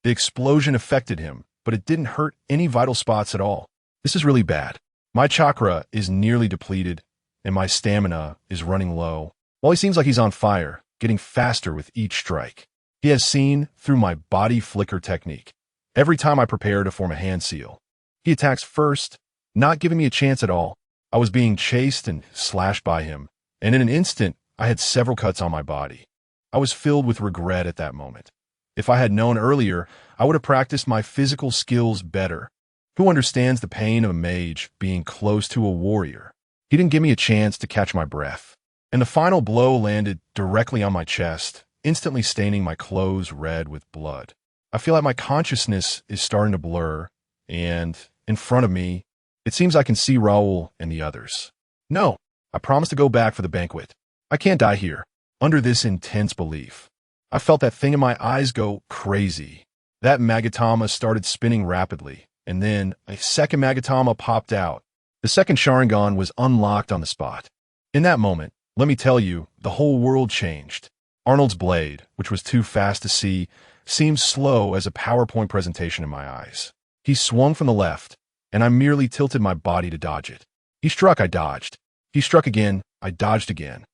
[SPEAKER 1] The explosion affected him, but it didn't hurt any vital spots at all. This is really bad. My chakra is nearly depleted, and my stamina is running low. While he seems like he's on fire, getting faster with each strike. He has seen through my body flicker technique. Every time I prepare to form a hand seal, he attacks first, not giving me a chance at all. I was being chased and slashed by him, and in an instant, I had several cuts on my body. I was filled with regret at that moment. If I had known earlier, I would have practiced my physical skills better. Who understands the pain of a mage being close to a warrior? He didn't give me a chance to catch my breath, and the final blow landed directly on my chest, instantly staining my clothes red with blood. I feel like my consciousness is starting to blur, and in front of me, it seems I can see Raoul and the others. No, I promised to go back for the banquet. I can't die here, under this intense belief. I felt that thing in my eyes go crazy. That Magatama started spinning rapidly, and then a second Magatama popped out. The second Sharingan was unlocked on the spot. In that moment, let me tell you, the whole world changed. Arnold's blade, which was too fast to see, seemed slow as a PowerPoint presentation in my eyes. He swung from the left, and I merely tilted my body to dodge it. He struck, I dodged. He struck again, I dodged again.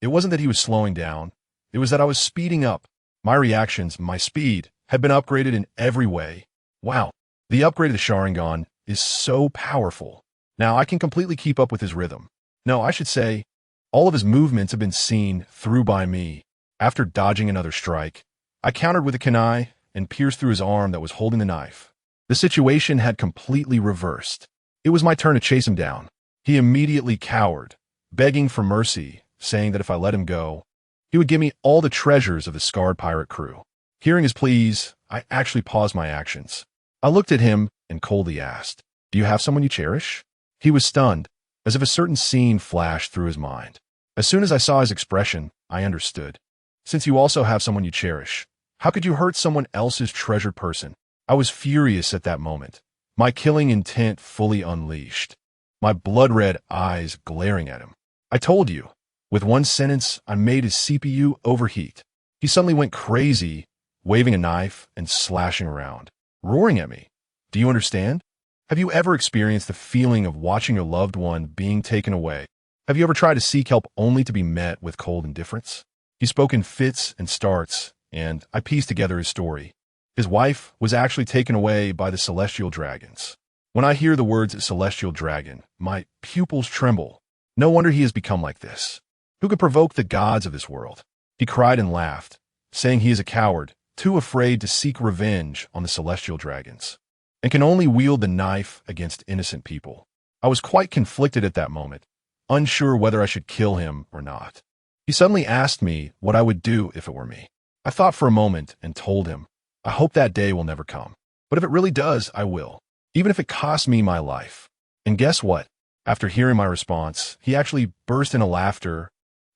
[SPEAKER 1] It wasn't that he was slowing down. It was that I was speeding up. My reactions, my speed, had been upgraded in every way. Wow, the upgrade of the Sharingan is so powerful. Now I can completely keep up with his rhythm. No, I should say, all of his movements have been seen through by me. After dodging another strike, I countered with a kunai and pierced through his arm that was holding the knife. The situation had completely reversed. It was my turn to chase him down. He immediately cowered, begging for mercy, saying that if I let him go, he would give me all the treasures of the scarred pirate crew. Hearing his pleas, I actually paused my actions. I looked at him and coldly asked, "Do you have someone you cherish?" He was stunned, as if a certain scene flashed through his mind. As soon as I saw his expression, I understood. Since you also have someone you cherish, how could you hurt someone else's treasured person? I was furious at that moment, my killing intent fully unleashed, my blood-red eyes glaring at him. I told you. With one sentence, I made his CPU overheat. He suddenly went crazy, waving a knife and slashing around, roaring at me. Do you understand? Have you ever experienced the feeling of watching your loved one being taken away? Have you ever tried to seek help only to be met with cold indifference? He spoke in fits and starts, and I pieced together his story. His wife was actually taken away by the celestial dragons. When I hear the words celestial dragon, my pupils tremble. No wonder he has become like this. Who could provoke the gods of this world? He cried and laughed, saying he is a coward, too afraid to seek revenge on the celestial dragons, and can only wield the knife against innocent people. I was quite conflicted at that moment, unsure whether I should kill him or not. He suddenly asked me what I would do if it were me. I thought for a moment and told him, I hope that day will never come. But if it really does, I will, even if it costs me my life. And guess what? After hearing my response, he actually burst into laughter,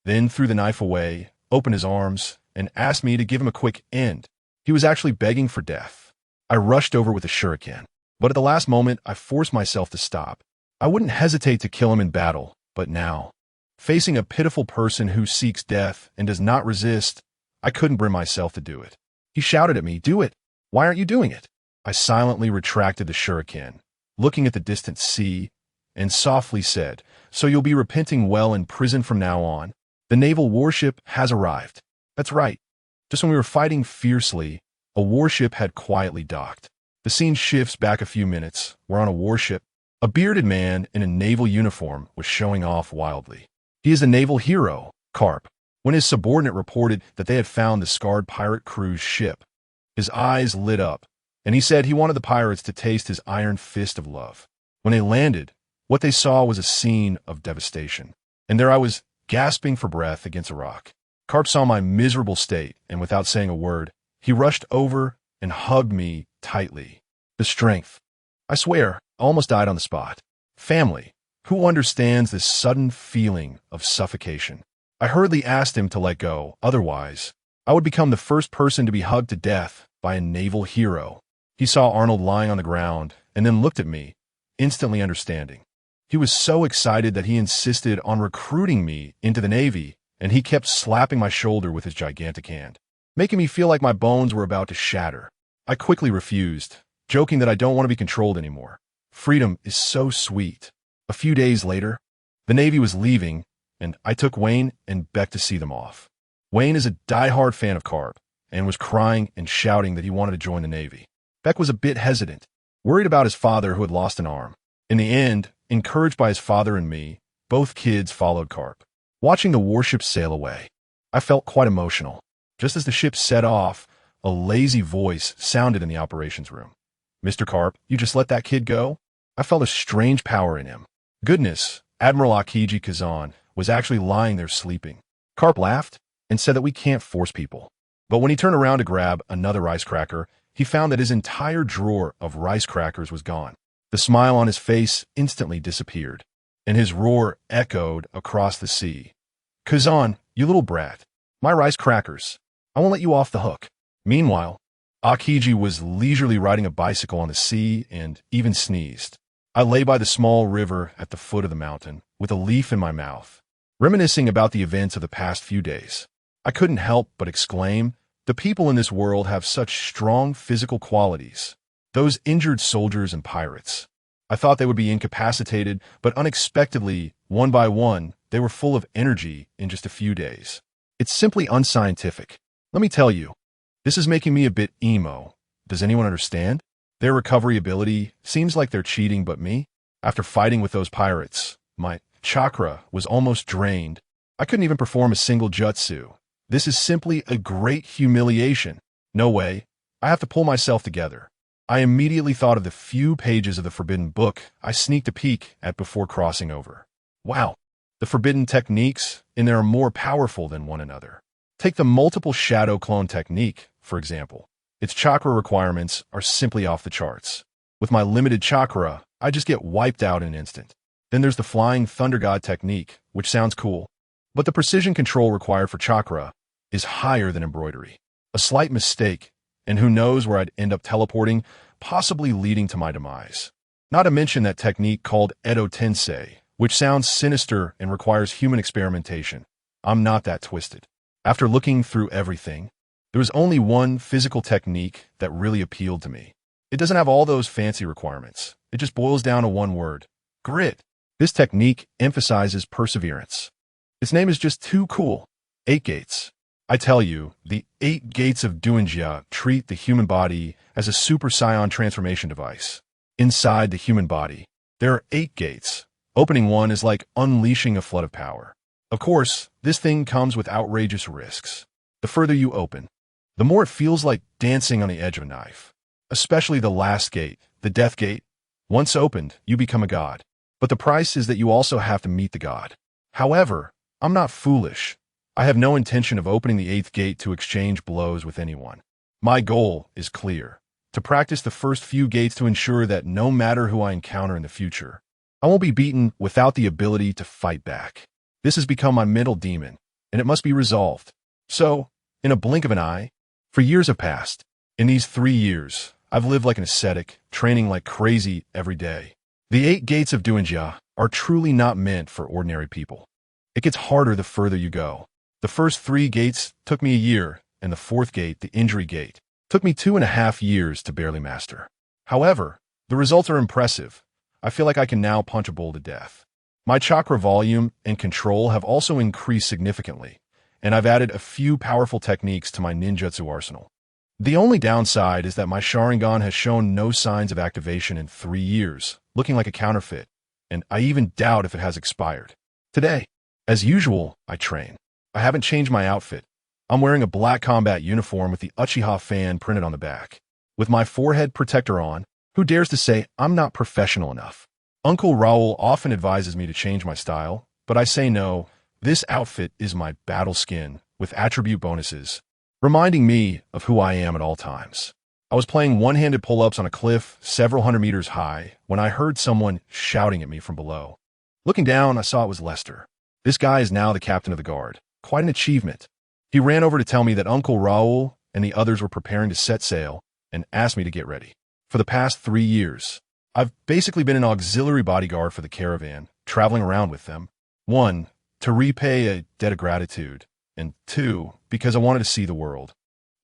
[SPEAKER 1] then threw the knife away, opened his arms, and asked me to give him a quick end. He was actually begging for death. I rushed over with a shuriken, but at the last moment, I forced myself to stop. I wouldn't hesitate to kill him in battle, but now, facing a pitiful person who seeks death and does not resist, I couldn't bring myself to do it. He shouted at me, "Do it! Why aren't you doing it?" I silently retracted the shuriken, looking at the distant sea, and softly said, "So you'll be repenting well in prison from now on? The naval warship has arrived." That's right. Just when we were fighting fiercely, a warship had quietly docked. The scene shifts back a few minutes. We're on a warship. A bearded man in a naval uniform was showing off wildly. He is a naval hero, Karp. When his subordinate reported that they had found the scarred pirate crew's ship, his eyes lit up, and he said he wanted the pirates to taste his iron fist of love. When they landed, what they saw was a scene of devastation. And there I was, gasping for breath against a rock. Karp saw my miserable state, and without saying a word, he rushed over and hugged me tightly. The strength. I swear, I almost died on the spot. Family. Who understands this sudden feeling of suffocation? I hurriedly asked him to let go, otherwise, I would become the first person to be hugged to death by a naval hero. He saw Arnold lying on the ground, and then looked at me, instantly understanding. He was so excited that he insisted on recruiting me into the Navy, and he kept slapping my shoulder with his gigantic hand, making me feel like my bones were about to shatter. I quickly refused, joking that I don't want to be controlled anymore. Freedom is so sweet. A few days later, the Navy was leaving, and I took Wayne and Beck to see them off. Wayne is a die-hard fan of Karp, and was crying and shouting that he wanted to join the Navy. Beck was a bit hesitant, worried about his father who had lost an arm. In the end, encouraged by his father and me, both kids followed Karp. Watching the warship sail away, I felt quite emotional. Just as the ship set off, a lazy voice sounded in the operations room. "Mr. Karp, you just let that kid go?" I felt a strange power in him. Goodness, Admiral Akiji Kazan was actually lying there sleeping. Karp laughed and said that we can't force people. But when he turned around to grab another rice cracker, he found that his entire drawer of rice crackers was gone. The smile on his face instantly disappeared, and his roar echoed across the sea. "Kazan, you little brat. My rice crackers. I won't let you off the hook." Meanwhile, Akiji was leisurely riding a bicycle on the sea and even sneezed. I lay by the small river at the foot of the mountain, with a leaf in my mouth, reminiscing about the events of the past few days. I couldn't help but exclaim, the people in this world have such strong physical qualities. Those injured soldiers and pirates. I thought they would be incapacitated, but unexpectedly, one by one, they were full of energy in just a few days. It's simply unscientific. Let me tell you, this is making me a bit emo. Does anyone understand? Their recovery ability seems like they're cheating, but me? After fighting with those pirates, my chakra was almost drained. I couldn't even perform a single jutsu. This is simply a great humiliation. No way. I have to pull myself together. I immediately thought of the few pages of the forbidden book I sneaked a peek at before crossing over. Wow, the forbidden techniques in there are more powerful than one another. Take the multiple shadow clone technique, for example. Its chakra requirements are simply off the charts. With my limited chakra, I just get wiped out in an instant. Then there's the flying thunder god technique, which sounds cool, but the precision control required for chakra is higher than embroidery. A slight mistake, and who knows where I'd end up teleporting, possibly leading to my demise. Not to mention that technique called Edo Tensei, which sounds sinister and requires human experimentation. I'm not that twisted. After looking through everything, there was only one physical technique that really appealed to me. It doesn't have all those fancy requirements. It just boils down to one word: grit. This technique emphasizes perseverance. Its name is just too cool. 8 gates. I tell you, the 8 gates of Dueling treat the human body as a super scion transformation device. Inside the human body, there are 8 gates. Opening one is like unleashing a flood of power. Of course, this thing comes with outrageous risks. The further you open, the more it feels like dancing on the edge of a knife. Especially the last gate, the death gate. Once opened, you become a god. But the price is that you also have to meet the god. However, I'm not foolish. I have no intention of opening the 8th gate to exchange blows with anyone. My goal is clear: to practice the first few gates to ensure that no matter who I encounter in the future, I won't be beaten without the ability to fight back. This has become my mental demon, and it must be resolved. So, in a blink of an eye, for years have passed. In these 3 years, I've lived like an ascetic, training like crazy every day. The 8 gates of Dueling are truly not meant for ordinary people. It gets harder the further you go. The first 3 gates took me a year, and the 4th gate, the injury gate, took me 2.5 years to barely master. However, the results are impressive. I feel like I can now punch a bull to death. My chakra volume and control have also increased significantly, and I've added a few powerful techniques to my ninjutsu arsenal. The only downside is that my Sharingan has shown no signs of activation in 3 years, looking like a counterfeit, and I even doubt if it has expired. Today, as usual, I train. I haven't changed my outfit. I'm wearing a black combat uniform with the Uchiha fan printed on the back. With my forehead protector on, who dares to say I'm not professional enough? Uncle Raoul often advises me to change my style, but I say no. This outfit is my battle skin, with attribute bonuses, reminding me of who I am at all times. I was playing one-handed pull-ups on a cliff several hundred meters high when I heard someone shouting at me from below. Looking down, I saw it was Lester. This guy is now the captain of the guard. Quite an achievement. He ran over to tell me that Uncle Raoul and the others were preparing to set sail and asked me to get ready. For the past 3 years, I've basically been an auxiliary bodyguard for the caravan, traveling around with them. 1, to repay a debt of gratitude, and 2, because I wanted to see the world.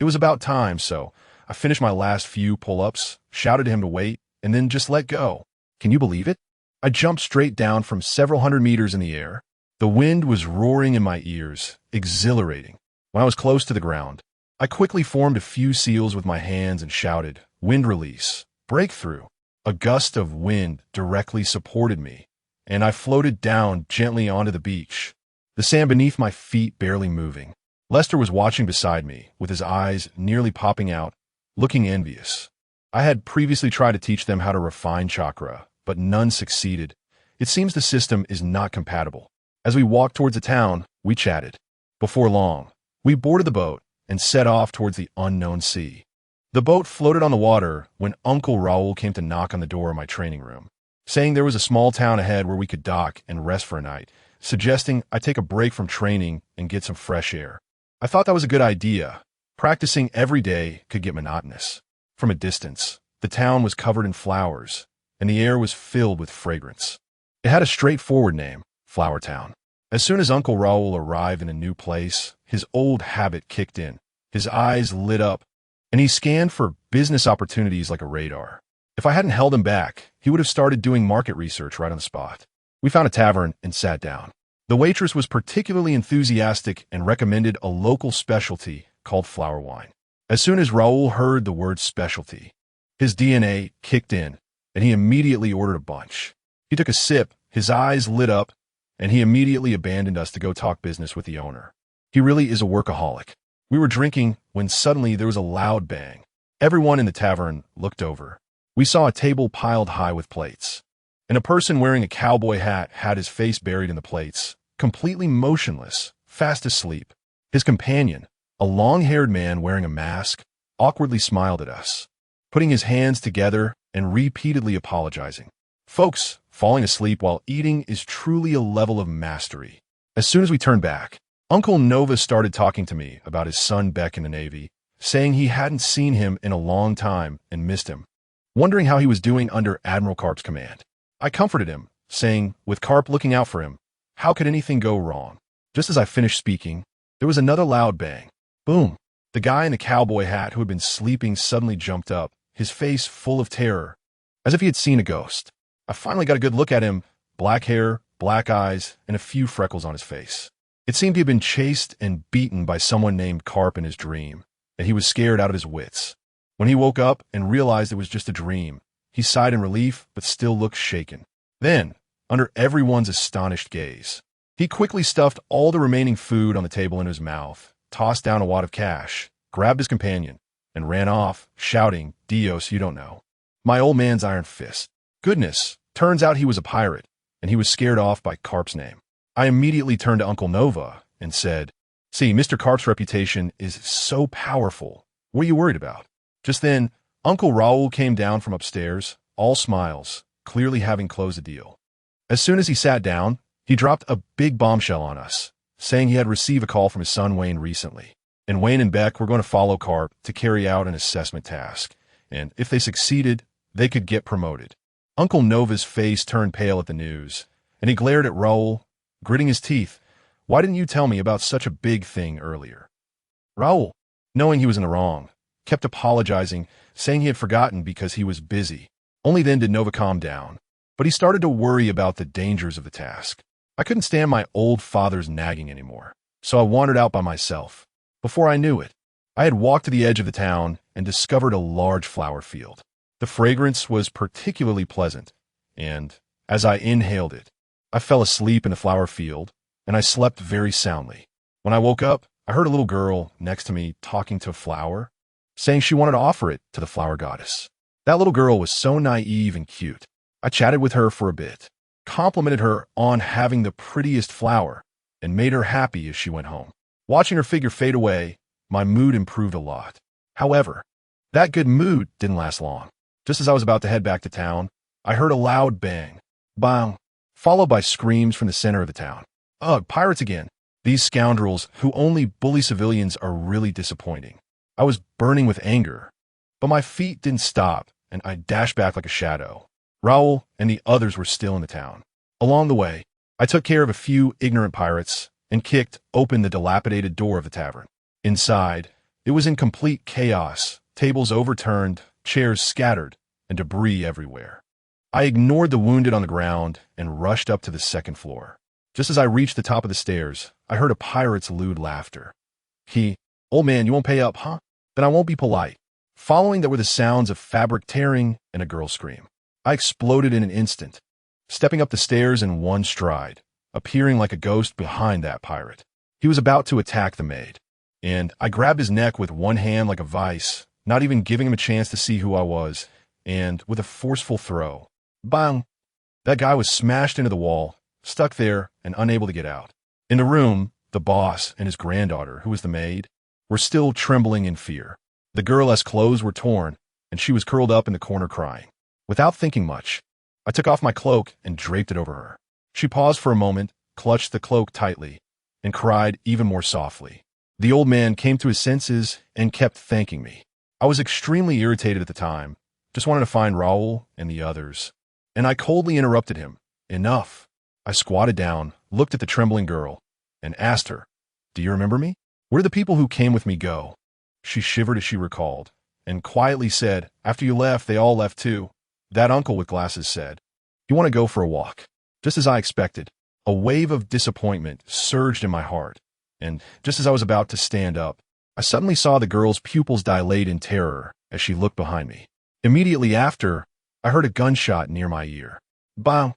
[SPEAKER 1] It was about time, so I finished my last few pull-ups, shouted to him to wait, and then just let go. Can you believe it? I jumped straight down from several hundred meters in the air. The wind was roaring in my ears, exhilarating. When I was close to the ground, I quickly formed a few seals with my hands and shouted, "Wind release, breakthrough." A gust of wind directly supported me, and I floated down gently onto the beach, the sand beneath my feet barely moving. Lester was watching beside me, with his eyes nearly popping out, looking envious. I had previously tried to teach them how to refine chakra, but none succeeded. It seems the system is not compatible. As we walked towards the town, we chatted. Before long, we boarded the boat and set off towards the unknown sea. The boat floated on the water when Uncle Raoul came to knock on the door of my training room, saying there was a small town ahead where we could dock and rest for a night, suggesting I take a break from training and get some fresh air. I thought that was a good idea. Practicing every day could get monotonous. From a distance, the town was covered in flowers, and the air was filled with fragrance. It had a straightforward name, Flower Town. As soon as Uncle Raoul arrived in a new place, his old habit kicked in. His eyes lit up, and he scanned for business opportunities like a radar. If I hadn't held him back, he would have started doing market research right on the spot. We found a tavern and sat down. The waitress was particularly enthusiastic and recommended a local specialty called flower wine. As soon as Raoul heard the word specialty, his DNA kicked in, and he immediately ordered a bunch. He took a sip, his eyes lit up, and he immediately abandoned us to go talk business with the owner. He really is a workaholic. We were drinking when suddenly there was a loud bang. Everyone in the tavern looked over. We saw a table piled high with plates, and a person wearing a cowboy hat had his face buried in the plates, completely motionless, fast asleep. His companion, a long-haired man wearing a mask, awkwardly smiled at us, putting his hands together and repeatedly apologizing. Folks, falling asleep while eating is truly a level of mastery. As soon as we turned back, Uncle Nova started talking to me about his son Beck in the Navy, saying he hadn't seen him in a long time and missed him, wondering how he was doing under Admiral Karp's command. I comforted him, saying, with Karp looking out for him, how could anything go wrong? Just as I finished speaking, there was another loud bang. Boom! The guy in the cowboy hat who had been sleeping suddenly jumped up, his face full of terror, as if he had seen a ghost. I finally got a good look at him, black hair, black eyes, and a few freckles on his face. It seemed he had been chased and beaten by someone named Karp in his dream, and he was scared out of his wits. When he woke up and realized it was just a dream, he sighed in relief but still looked shaken. Then, under everyone's astonished gaze, he quickly stuffed all the remaining food on the table in his mouth, tossed down a wad of cash, grabbed his companion, and ran off, shouting, "Dios, you don't know." My old man's iron fist. Goodness, turns out he was a pirate, and he was scared off by Karp's name. I immediately turned to Uncle Nova and said, "See, Mr. Karp's reputation is so powerful. What are you worried about?" Just then, Uncle Raoul came down from upstairs, all smiles, clearly having closed the deal. As soon as he sat down, he dropped a big bombshell on us, saying he had received a call from his son Wayne recently, and Wayne and Beck were going to follow Karp to carry out an assessment task, and if they succeeded, they could get promoted. Uncle Nova's face turned pale at the news, and he glared at Raoul, gritting his teeth. "Why didn't you tell me about such a big thing earlier?" Raoul, knowing he was in the wrong, kept apologizing, saying he had forgotten because he was busy. Only then did Nova calm down, but he started to worry about the dangers of the task. I couldn't stand my old father's nagging anymore, so I wandered out by myself. Before I knew it, I had walked to the edge of the town and discovered a large flower field. The fragrance was particularly pleasant, and as I inhaled it, I fell asleep in the flower field, and I slept very soundly. When I woke up, I heard a little girl next to me talking to a flower, saying she wanted to offer it to the flower goddess. That little girl was so naive and cute. I chatted with her for a bit, complimented her on having the prettiest flower, and made her happy as she went home. Watching her figure fade away, my mood improved a lot. However, that good mood didn't last long. Just as I was about to head back to town, I heard a loud bang, bang, followed by screams from the center of the town. Ugh, pirates again. These scoundrels who only bully civilians are really disappointing. I was burning with anger, but my feet didn't stop, and I dashed back like a shadow. Raoul and the others were still in the town. Along the way, I took care of a few ignorant pirates and kicked open the dilapidated door of the tavern. Inside, it was in complete chaos, tables overturned, chairs scattered, and debris everywhere. I ignored the wounded on the ground and rushed up to the second floor. Just as I reached the top of the stairs, I heard a pirate's lewd laughter. "Old man, you won't pay up, huh? Then I won't be polite." Following that were the sounds of fabric tearing and a girl's scream. I exploded in an instant, stepping up the stairs in one stride, appearing like a ghost behind that pirate. He was about to attack the maid, and I grabbed his neck with one hand like a vice, not even giving him a chance to see who I was, and with a forceful throw, bang! That guy was smashed into the wall, stuck there and unable to get out. In the room, the boss and his granddaughter, who was the maid, were still trembling in fear. The girl's clothes were torn, and she was curled up in the corner crying. Without thinking much, I took off my cloak and draped it over her. She paused for a moment, clutched the cloak tightly, and cried even more softly. The old man came to his senses and kept thanking me. I was extremely irritated at the time, just wanted to find Raoul and the others, and I coldly interrupted him. Enough. I squatted down, looked at the trembling girl, and asked her, "Do you remember me? Where did the people who came with me go?" She shivered as she recalled, and quietly said, "After you left, they all left too." That uncle with glasses said, "You want to go for a walk?" Just as I expected, a wave of disappointment surged in my heart, and just as I was about to stand up, I suddenly saw the girl's pupils dilate in terror as she looked behind me. Immediately after, I heard a gunshot near my ear. Bang!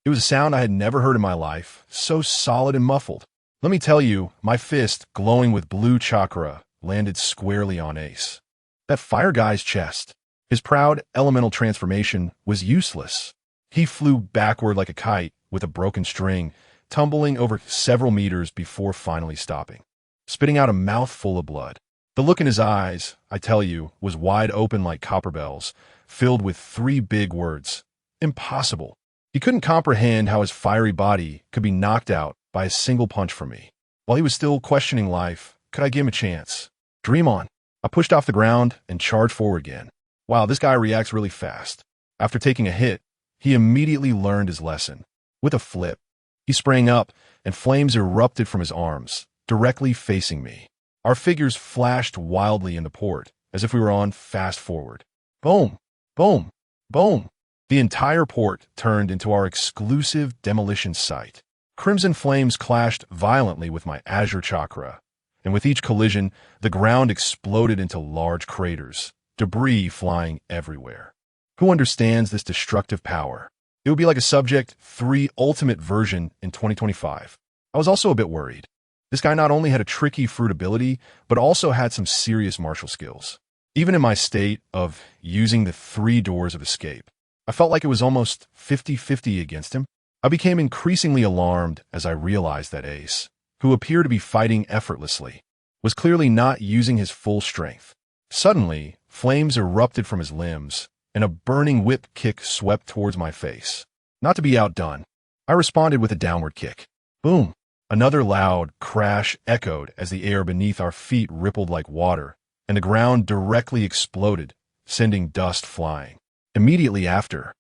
[SPEAKER 1] It was a sound I had never heard in my life, so solid and muffled. Let me tell you, my fist, glowing with blue chakra, landed squarely on Ace. That fire guy's chest. His proud elemental transformation was useless. He flew backward like a kite with a broken string, tumbling over several meters before finally stopping, spitting out a mouthful of blood. The look in his eyes, I tell you, was wide open like copper bells, filled with 3 big words. Impossible. He couldn't comprehend how his fiery body could be knocked out by a single punch from me. While he was still questioning life, could I give him a chance? Dream on. I pushed off the ground and charged forward again. Wow, this guy reacts really fast. After taking a hit, he immediately learned his lesson. With a flip, he sprang up, and flames erupted from his arms, directly facing me. Our figures flashed wildly in the port, as if we were on fast forward. Boom! Boom! Boom! The entire port turned into our exclusive demolition site. Crimson flames clashed violently with my azure chakra, and with each collision, the ground exploded into large craters, debris flying everywhere. Who understands this destructive power? It would be like a Subject 3 Ultimate version in 2025. I was also a bit worried. This guy not only had a tricky fruit ability, but also had some serious martial skills. Even in my state of using the 3 doors of escape, I felt like it was almost 50-50 against him. I became increasingly alarmed as I realized that Ace, who appeared to be fighting effortlessly, was clearly not using his full strength. Suddenly, flames erupted from his limbs, and a burning whip kick swept towards my face. Not to be outdone, I responded with a downward kick. Boom! Another loud crash echoed as the air beneath our feet rippled like water, and the ground directly exploded, sending dust flying. Immediately after,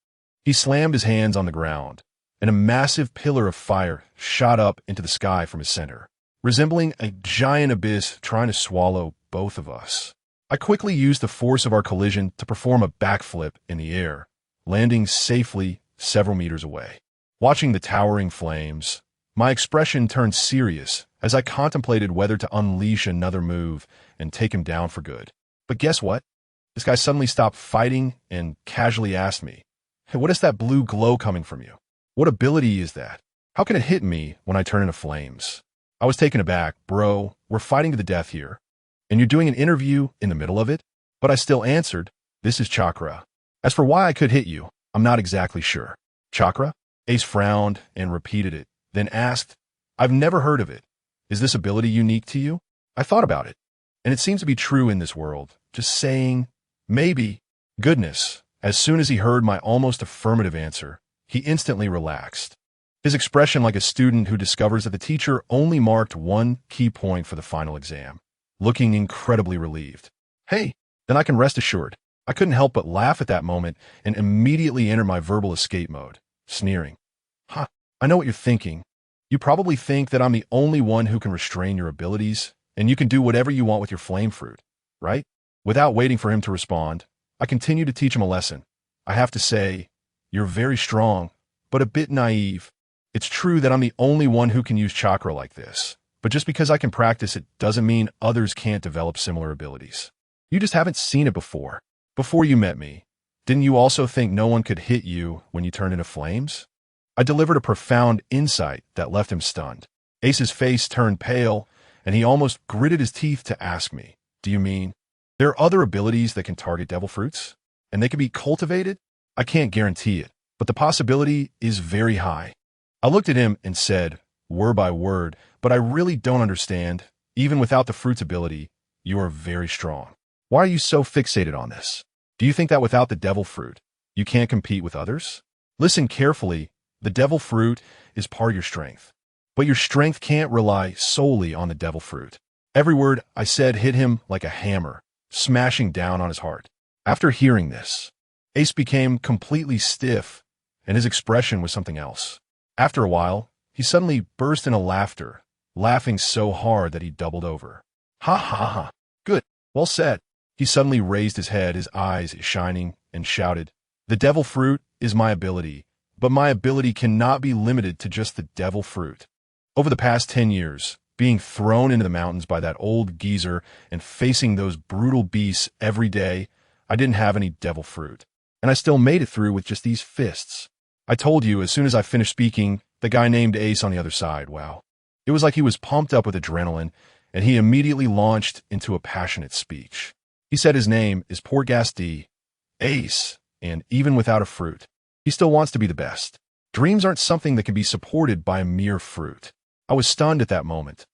[SPEAKER 1] he slammed his hands on the ground, and a massive pillar of fire shot up into the sky from his center, resembling a giant abyss trying to swallow both of us. I quickly used the force of our collision to perform a backflip in the air, landing safely several meters away. Watching the towering flames, my expression turned serious as I contemplated whether to unleash another move and take him down for good. But guess what? This guy suddenly stopped fighting and casually asked me, "Hey, what is that blue glow coming from you? What ability is that? How can it hit me when I turn into flames?" I was taken aback. "Bro, we're fighting to the death here, and you're doing an interview in the middle of it?" But I still answered, "This is chakra. As for why I could hit you, I'm not exactly sure." "Chakra?" Ace frowned and repeated it, then asked, "I've never heard of it. Is this ability unique to you?" I thought about it, and it seems to be true in this world. Just saying, maybe. Goodness, as soon as he heard my almost affirmative answer, he instantly relaxed. His expression like a student who discovers that the teacher only marked one key point for the final exam, looking incredibly relieved. Hey, then I can rest assured. I couldn't help but laugh at that moment and immediately enter my verbal escape mode, sneering. "Huh, I know what you're thinking. You probably think that I'm the only one who can restrain your abilities, and you can do whatever you want with your flame fruit, right?" Without waiting for him to respond, I continued to teach him a lesson. "I have to say, you're very strong, but a bit naive. It's true that I'm the only one who can use chakra like this, but just because I can practice it doesn't mean others can't develop similar abilities. You just haven't seen it before. Before you met me, didn't you also think no one could hit you when you turned into flames?" I delivered a profound insight that left him stunned. Ace's face turned pale, and he almost gritted his teeth to ask me, "Do you mean there are other abilities that can target devil fruits? And they can be cultivated?" "I can't guarantee it, but the possibility is very high." I looked at him and said, word by word, "But I really don't understand. Even without the fruit's ability, you are very strong. Why are you so fixated on this? Do you think that without the devil fruit, you can't compete with others? Listen carefully. The devil fruit is part of your strength, but your strength can't rely solely on the devil fruit." Every word I said hit him like a hammer, smashing down on his heart. After hearing this, Ace became completely stiff, and his expression was something else. After a while, he suddenly burst into laughter, laughing so hard that he doubled over. "Ha ha ha, good, well said." He suddenly raised his head, his eyes shining, and shouted, "The devil fruit is my ability, but my ability cannot be limited to just the devil fruit. Over the past 10 years, being thrown into the mountains by that old geezer and facing those brutal beasts every day, I didn't have any devil fruit, and I still made it through with just these fists. I told you as soon as I finished speaking, the guy named Ace on the other side, wow. It was like he was pumped up with adrenaline, and he immediately launched into a passionate speech. He said his name is Porgasti, Ace, and even without a fruit, he still wants to be the best. Dreams aren't something that can be supported by a mere fruit. I was stunned at that moment,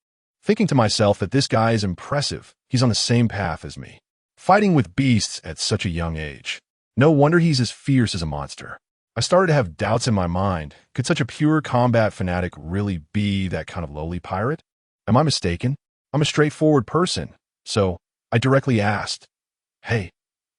[SPEAKER 1] thinking to myself that this guy is impressive. He's on the same path as me, fighting with beasts at such a young age. No wonder he's as fierce as a monster. I started to have doubts in my mind. Could such a pure combat fanatic really be that kind of lowly pirate? Am I mistaken? I'm a straightforward person. So I directly asked, "Hey,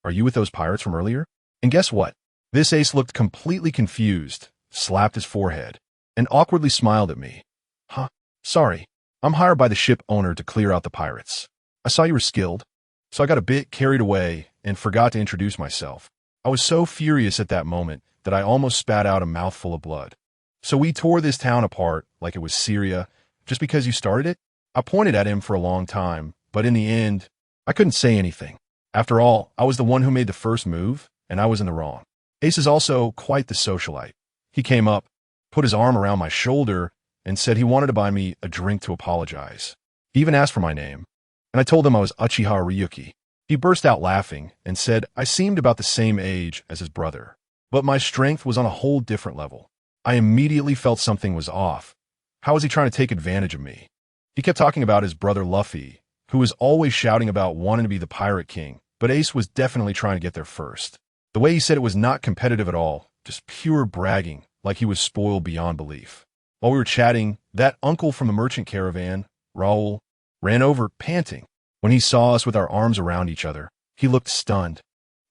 [SPEAKER 1] are you with those pirates from earlier?" And guess what? This Ace looked completely confused, slapped his forehead, and awkwardly smiled at me. "Huh? Sorry, I'm hired by the ship owner to clear out the pirates. I saw you were skilled, so I got a bit carried away and forgot to introduce myself." I was so furious at that moment that I almost spat out a mouthful of blood. "So we tore this town apart like it was Syria just because you started it?" I pointed at him for a long time, but in the end, I couldn't say anything. After all, I was the one who made the first move, and I was in the wrong. Ace is also quite the socialite. He came up, put his arm around my shoulder, and said he wanted to buy me a drink to apologize. He even asked for my name, and I told him I was Uchiha Ryuki. He burst out laughing and said I seemed about the same age as his brother, but my strength was on a whole different level. I immediately felt something was off. How was he trying to take advantage of me? He kept talking about his brother Luffy, who was always shouting about wanting to be the pirate king, but Ace was definitely trying to get there first. The way he said it was not competitive at all, just pure bragging, like he was spoiled beyond belief. While we were chatting, that uncle from the merchant caravan, Raoul, ran over, panting. When he saw us with our arms around each other, he looked stunned.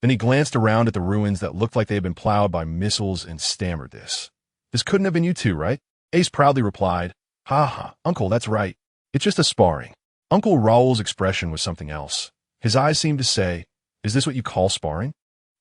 [SPEAKER 1] Then he glanced around at the ruins that looked like they had been plowed by missiles and stammered this. This couldn't have been you two, right? Ace proudly replied, "Ha ha, uncle, that's right. It's just a sparring." Uncle Raoul's expression was something else. His eyes seemed to say, "Is this what you call sparring?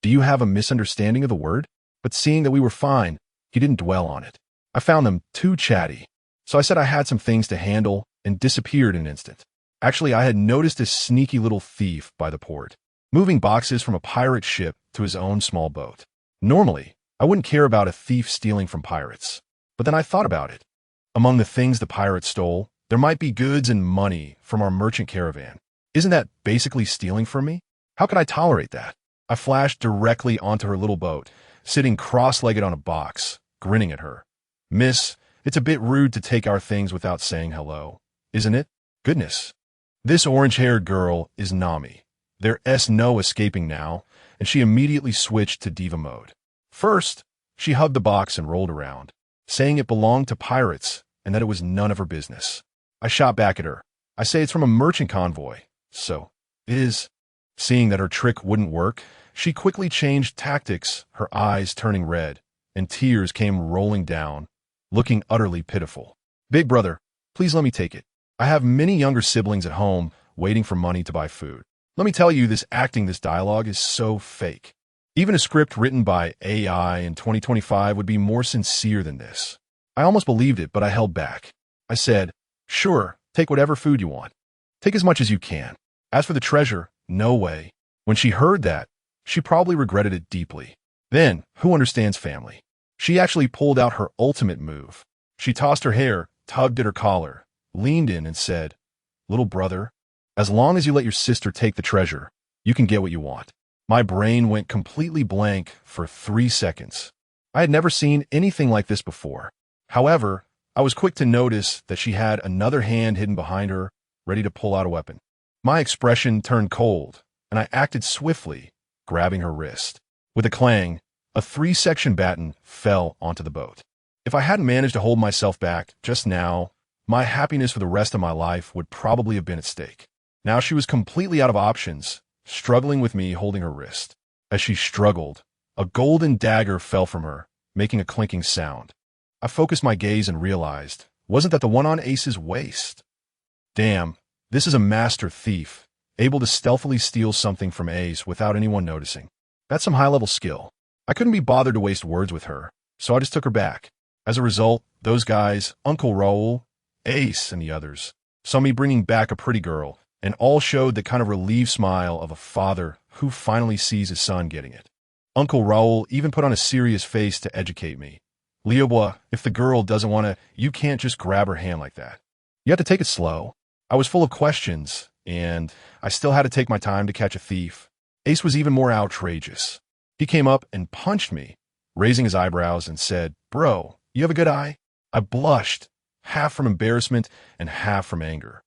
[SPEAKER 1] Do you have a misunderstanding of the word?" But seeing that we were fine, he didn't dwell on it. I found them too chatty. So I said I had some things to handle and disappeared in an instant. Actually, I had noticed a sneaky little thief by the port, moving boxes from a pirate ship to his own small boat. Normally, I wouldn't care about a thief stealing from pirates. But then I thought about it. Among the things the pirates stole, there might be goods and money from our merchant caravan. Isn't that basically stealing from me? How could I tolerate that? I flashed directly onto her little boat, sitting cross-legged on a box, grinning at her. "Miss, it's a bit rude to take our things without saying hello, isn't it? Goodness." This orange-haired girl is Nami. There's no escaping now, and she immediately switched to diva mode. First, she hugged the box and rolled around, saying it belonged to pirates and that it was none of her business. I shot back at her. I say it's from a merchant convoy, so it is. Seeing that her trick wouldn't work, she quickly changed tactics, her eyes turning red, and tears came rolling down, looking utterly pitiful. "Big brother, please let me take it. I have many younger siblings at home waiting for money to buy food. Let me tell you, this dialogue is so fake. Even a script written by AI in 2025 would be more sincere than this." I almost believed it, but I held back. I said, "Sure, take whatever food you want. Take as much as you can. As for the treasure, no way." When she heard that, she probably regretted it deeply. Then, who understands family? She actually pulled out her ultimate move. She tossed her hair, tugged at her collar, leaned in and said, "Little brother, as long as you let your sister take the treasure, you can get what you want." My brain went completely blank for 3 seconds. I had never seen anything like this before. However, I was quick to notice that she had another hand hidden behind her, ready to pull out a weapon. My expression turned cold, and I acted swiftly, grabbing her wrist. With a clang, a 3-section baton fell onto the boat. If I hadn't managed to hold myself back just now, my happiness for the rest of my life would probably have been at stake. Now she was completely out of options, struggling with me holding her wrist. As she struggled, a golden dagger fell from her, making a clinking sound. I focused my gaze and realized, wasn't that the one on Ace's waist? Damn, this is a master thief, able to stealthily steal something from Ace without anyone noticing. That's some high-level skill. I couldn't be bothered to waste words with her, so I just took her back. As a result, those guys, Uncle Raoul, Ace, and the others, saw me bringing back a pretty girl, and all showed the kind of relieved smile of a father who finally sees his son getting it. Uncle Raoul even put on a serious face to educate me. "Leobois, if the girl doesn't want to, you can't just grab her hand like that. You have to take it slow." I was full of questions, and I still had to take my time to catch a thief. Ace was even more outrageous. He came up and punched me, raising his eyebrows and said, "Bro, you have a good eye?" I blushed, half from embarrassment and half from anger,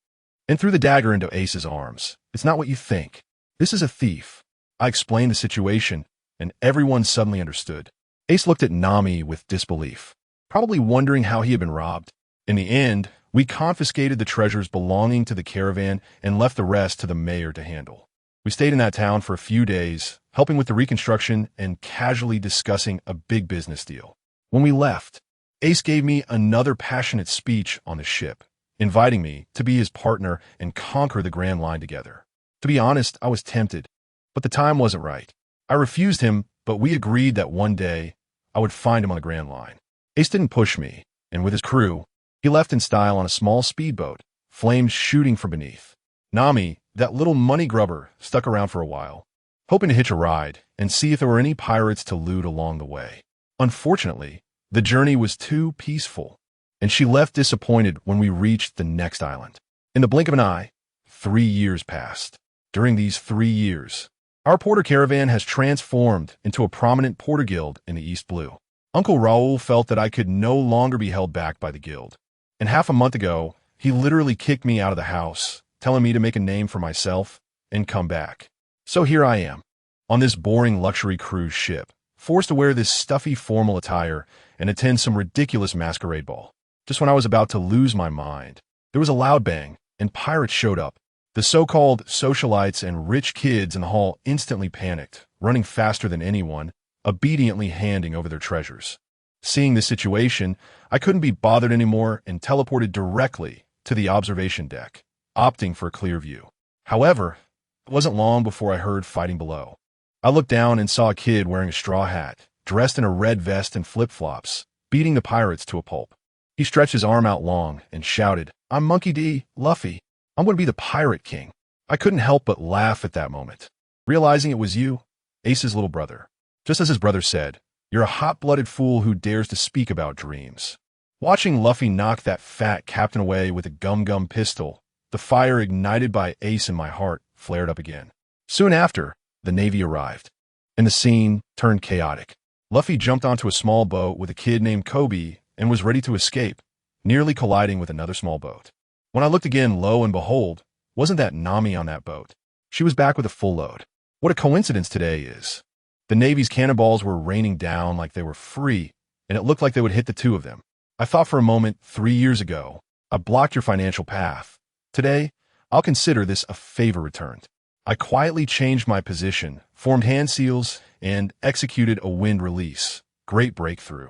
[SPEAKER 1] and threw the dagger into Ace's arms. "It's not what you think. This is a thief." I explained the situation, and everyone suddenly understood. Ace looked at Nami with disbelief, probably wondering how he had been robbed. In the end, we confiscated the treasures belonging to the caravan and left the rest to the mayor to handle. We stayed in that town for a few days, helping with the reconstruction and casually discussing a big business deal. When we left, Ace gave me another passionate speech on the ship, inviting me to be his partner and conquer the Grand Line together. To be honest, I was tempted, but the time wasn't right. I refused him, but we agreed that one day I would find him on the Grand Line. Ace didn't push me, and with his crew, he left in style on a small speedboat, flames shooting from beneath. Nami, that little money grubber, stuck around for a while, hoping to hitch a ride and see if there were any pirates to loot along the way. Unfortunately, the journey was too peaceful, and she left disappointed when we reached the next island. In the blink of an eye, 3 years passed. During these 3 years, our porter caravan has transformed into a prominent porter guild in the East Blue. Uncle Raoul felt that I could no longer be held back by the guild. And half a month ago, he literally kicked me out of the house, telling me to make a name for myself and come back. So here I am, on this boring luxury cruise ship, forced to wear this stuffy formal attire and attend some ridiculous masquerade ball. Just when I was about to lose my mind, there was a loud bang, and pirates showed up. The so-called socialites and rich kids in the hall instantly panicked, running faster than anyone, obediently handing over their treasures. Seeing this situation, I couldn't be bothered anymore and teleported directly to the observation deck, opting for a clear view. However, it wasn't long before I heard fighting below. I looked down and saw a kid wearing a straw hat, dressed in a red vest and flip-flops, beating the pirates to a pulp. He stretched his arm out long and shouted, "I'm Monkey D. Luffy. I'm going to be the Pirate King." I couldn't help but laugh at that moment, realizing it was you, Ace's little brother. Just as his brother said, "You're a hot-blooded fool who dares to speak about dreams." Watching Luffy knock that fat captain away with a gum-gum pistol, the fire ignited by Ace in my heart flared up again. Soon after, the Navy arrived, and the scene turned chaotic. Luffy jumped onto a small boat with a kid named Kobe and was ready to escape, nearly colliding with another small boat. When I looked again, lo and behold, wasn't that Nami on that boat? She was back with a full load. What a coincidence today is. The Navy's cannonballs were raining down like they were free, and it looked like they would hit the two of them. I thought for a moment, 3 years ago, I blocked your financial path. Today, I'll consider this a favor returned. I quietly changed my position, formed hand seals, and executed a wind release. Great breakthrough.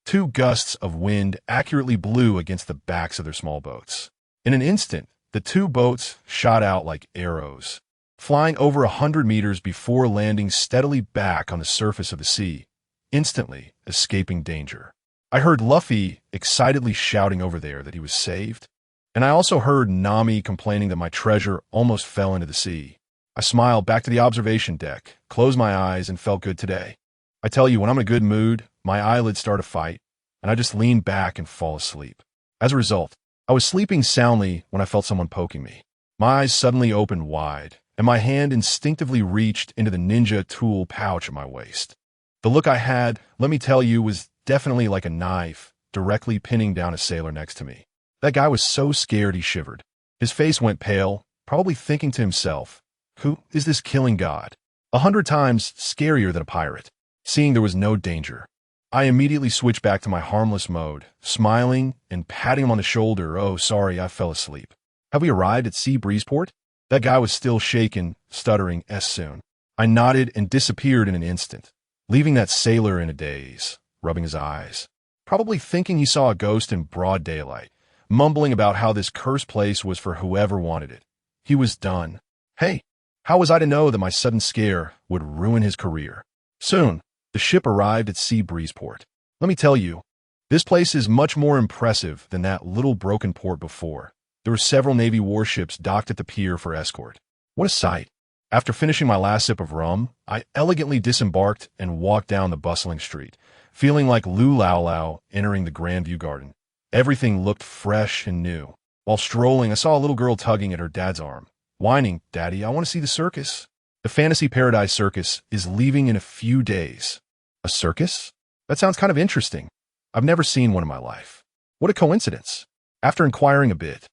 [SPEAKER 1] 2 gusts of wind accurately blew against the backs of their small boats. In an instant, the 2 boats shot out like arrows, flying over 100 meters before landing steadily back on the surface of the sea, instantly escaping danger. I heard Luffy excitedly shouting over there that he was saved, and I also heard Nami complaining that my treasure almost fell into the sea. I smiled back to the observation deck, closed my eyes, and felt good today. I tell you, when I'm in a good mood, my eyelids start to fight, and I just lean back and fall asleep. As a result, I was sleeping soundly when I felt someone poking me. My eyes suddenly opened wide, and my hand instinctively reached into the ninja tool pouch at my waist. The look I had, let me tell you, was definitely like a knife, directly pinning down a sailor next to me. That guy was so scared he shivered. His face went pale, probably thinking to himself, "Who is this killing god?" 100 times scarier than a pirate. Seeing there was no danger, I immediately switched back to my harmless mode, smiling and patting him on the shoulder. "Oh, sorry, I fell asleep. Have we arrived at Sea Breezeport?" That guy was still shaken, stuttering, "S soon." I nodded and disappeared in an instant, leaving that sailor in a daze, rubbing his eyes, probably thinking he saw a ghost in broad daylight, mumbling about how this cursed place was for whoever wanted it. He was done. Hey, how was I to know that my sudden scare would ruin his career? Soon, the ship arrived at Sea Breezeport. Let me tell you, this place is much more impressive than that little broken port before. There were several Navy warships docked at the pier for escort. What a sight. After finishing my last sip of rum, I elegantly disembarked and walked down the bustling street, feeling like Lu Lao Lao entering the Grandview Garden. Everything looked fresh and new. While strolling, I saw a little girl tugging at her dad's arm, whining, "Daddy, I want to see the circus." The Fantasy Paradise Circus is leaving in a few days. A circus? That sounds kind of interesting. I've never seen one in my life. What a coincidence. After inquiring a bit,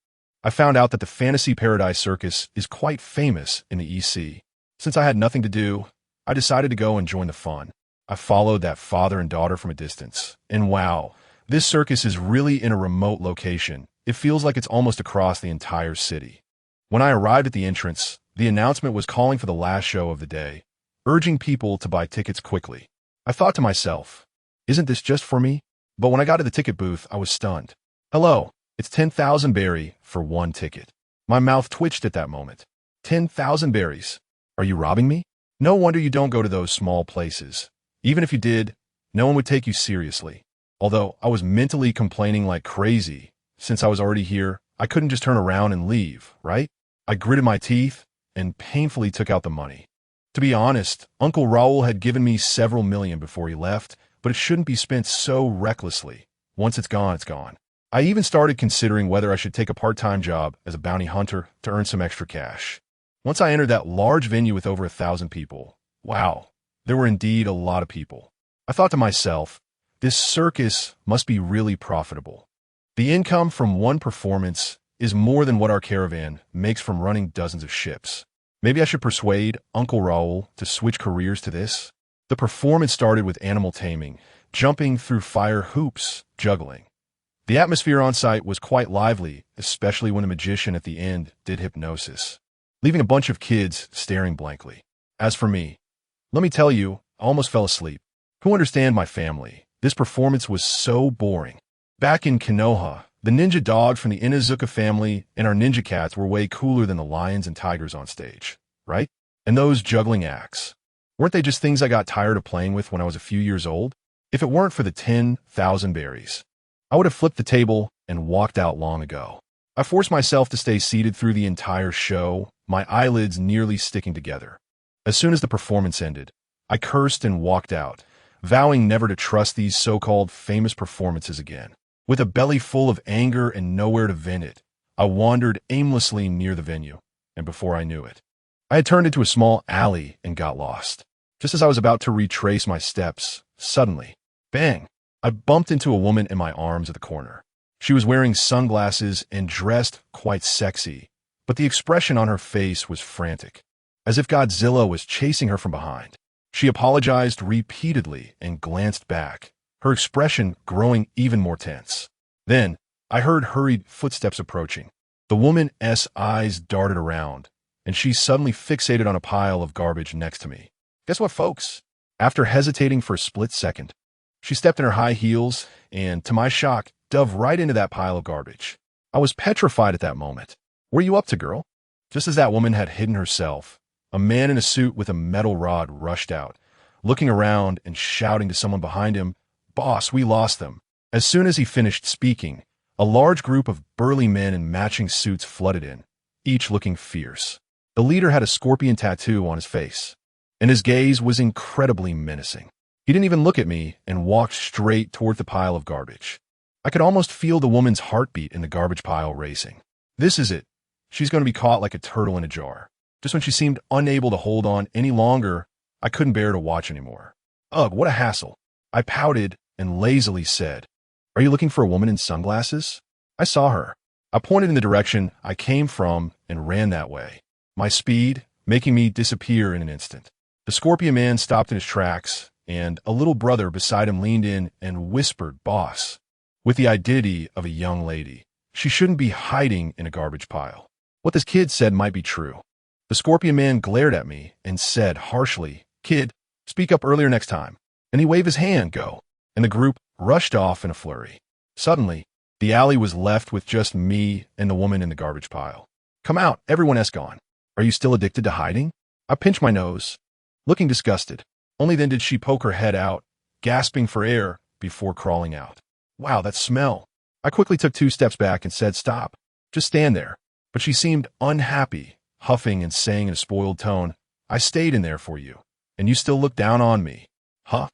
[SPEAKER 1] I found out that the Fantasy Paradise Circus is quite famous in the EC. Since I had nothing to do, I decided to go and join the fun. I followed that father and daughter from a distance, and wow, this circus is really in a remote location. It feels like it's almost across the entire city. When I arrived at the entrance, the announcement was calling for the last show of the day, urging people to buy tickets quickly. I thought to myself, isn't this just for me? But when I got to the ticket booth, I was stunned. "Hello, it's 10,000 berry for 1 ticket." My mouth twitched at that moment. 10,000 berries. Are you robbing me? No wonder you don't go to those small places. Even if you did, no one would take you seriously. Although I was mentally complaining like crazy, since I was already here, I couldn't just turn around and leave, right? I gritted my teeth and painfully took out the money. To be honest, Uncle Raoul had given me several million before he left, but it shouldn't be spent so recklessly. Once it's gone, it's gone. I even started considering whether I should take a part-time job as a bounty hunter to earn some extra cash. Once I entered that large venue with over 1,000 people, wow, there were indeed a lot of people. I thought to myself, This circus must be really profitable. The income from one performance is more than what our caravan makes from running dozens of ships. Maybe I should persuade Uncle Raoul to switch careers to this? The performance started with animal taming, jumping through fire hoops, juggling. The atmosphere on site was quite lively, especially when the magician at the end did hypnosis, leaving a bunch of kids staring blankly. As for me, let me tell you, I almost fell asleep. Who understand my family? This performance was so boring. Back in Konoha, the ninja dog from the Inuzuka family and our ninja cats were way cooler than the lions and tigers on stage, right? And those juggling acts, weren't they just things I got tired of playing with when I was a few years old? If it weren't for the 10,000 berries, I would have flipped the table and walked out long ago. I forced myself to stay seated through the entire show, my eyelids nearly sticking together. As soon as the performance ended, I cursed and walked out, vowing never to trust these so-called famous performances again. With a belly full of anger and nowhere to vent it, I wandered aimlessly near the venue, and before I knew it, I had turned into a small alley and got lost. Just as I was about to retrace my steps, suddenly, bang, I bumped into a woman in my arms at the corner. She was wearing sunglasses and dressed quite sexy, but the expression on her face was frantic, as if Godzilla was chasing her from behind. She apologized repeatedly and glanced back, her expression growing even more tense. Then, I heard hurried footsteps approaching. The woman's eyes darted around, and she suddenly fixated on a pile of garbage next to me. Guess what, folks? After hesitating for a split second, she stepped in her high heels and, to my shock, dove right into that pile of garbage. I was petrified at that moment. What are you up to, girl? Just as that woman had hidden herself, a man in a suit with a metal rod rushed out, looking around and shouting to someone behind him, "Boss, we lost them." As soon as he finished speaking, a large group of burly men in matching suits flooded in, each looking fierce. The leader had a scorpion tattoo on his face, and his gaze was incredibly menacing. He didn't even look at me and walked straight toward the pile of garbage. I could almost feel the woman's heartbeat in the garbage pile racing. This is it. She's going to be caught like a turtle in a jar. Just when she seemed unable to hold on any longer, I couldn't bear to watch anymore. Ugh, what a hassle. I pouted and lazily said, "Are you looking for a woman in sunglasses?" I saw her. I pointed in the direction I came from and ran that way, my speed making me disappear in an instant. The scorpion man stopped in his tracks, and a little brother beside him leaned in and whispered, "Boss," with the identity of a young lady. She shouldn't be hiding in a garbage pile. What this kid said might be true. The scorpion man glared at me and said harshly, "Kid, speak up earlier next time." And he waved his hand, "Go." And the group rushed off in a flurry. Suddenly, the alley was left with just me and the woman in the garbage pile. "Come out, everyone has gone. Are you still addicted to hiding?" I pinched my nose, looking disgusted. Only then did she poke her head out, gasping for air before crawling out. Wow, that smell. I quickly took 2 steps back and said, "Stop. Just stand there." But she seemed unhappy, huffing and saying in a spoiled tone, "I stayed in there for you, and you still look down on me." Huh?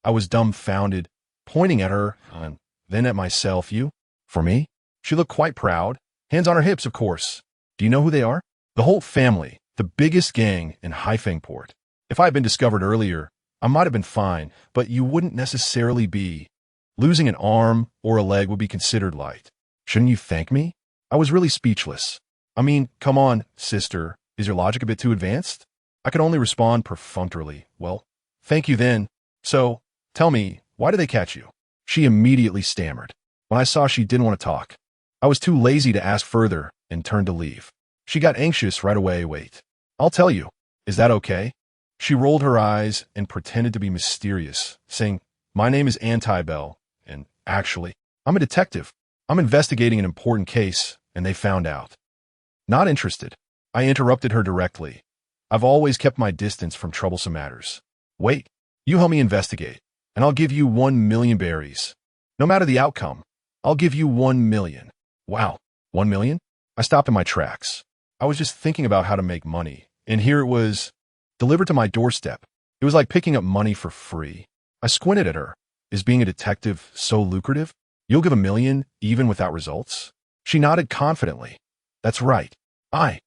[SPEAKER 1] I was dumbfounded, pointing at her, and then at myself. "You? For me?" She looked quite proud, hands on her hips, of course. "Do you know who they are?" "The whole family, the biggest gang in Haifengport. If I had been discovered earlier, I might have been fine, but you wouldn't necessarily be. Losing an arm or a leg would be considered light. Shouldn't you thank me?" I was really speechless. I mean, come on, sister, is your logic a bit too advanced? I could only respond perfunctorily, "Well, thank you then. So, tell me, why did they catch you?" She immediately stammered. When I saw she didn't want to talk, I was too lazy to ask further and turned to leave. She got anxious right away. "Wait, I'll tell you. Is that okay?" She rolled her eyes and pretended to be mysterious, saying, "My name is Antibel, and actually, I'm a detective. I'm investigating an important case, and they found out." Not interested. I interrupted her directly. I've always kept my distance from troublesome matters. "Wait, you help me investigate, and I'll give you 1,000,000 berries. No matter the outcome, I'll give you 1,000,000. Wow, 1,000,000? I stopped in my tracks. I was just thinking about how to make money, and here it was, delivered to my doorstep. It was like picking up money for free. I squinted at her. Is being a detective so lucrative? You'll give 1,000,000 even without results? She nodded confidently. That's right. I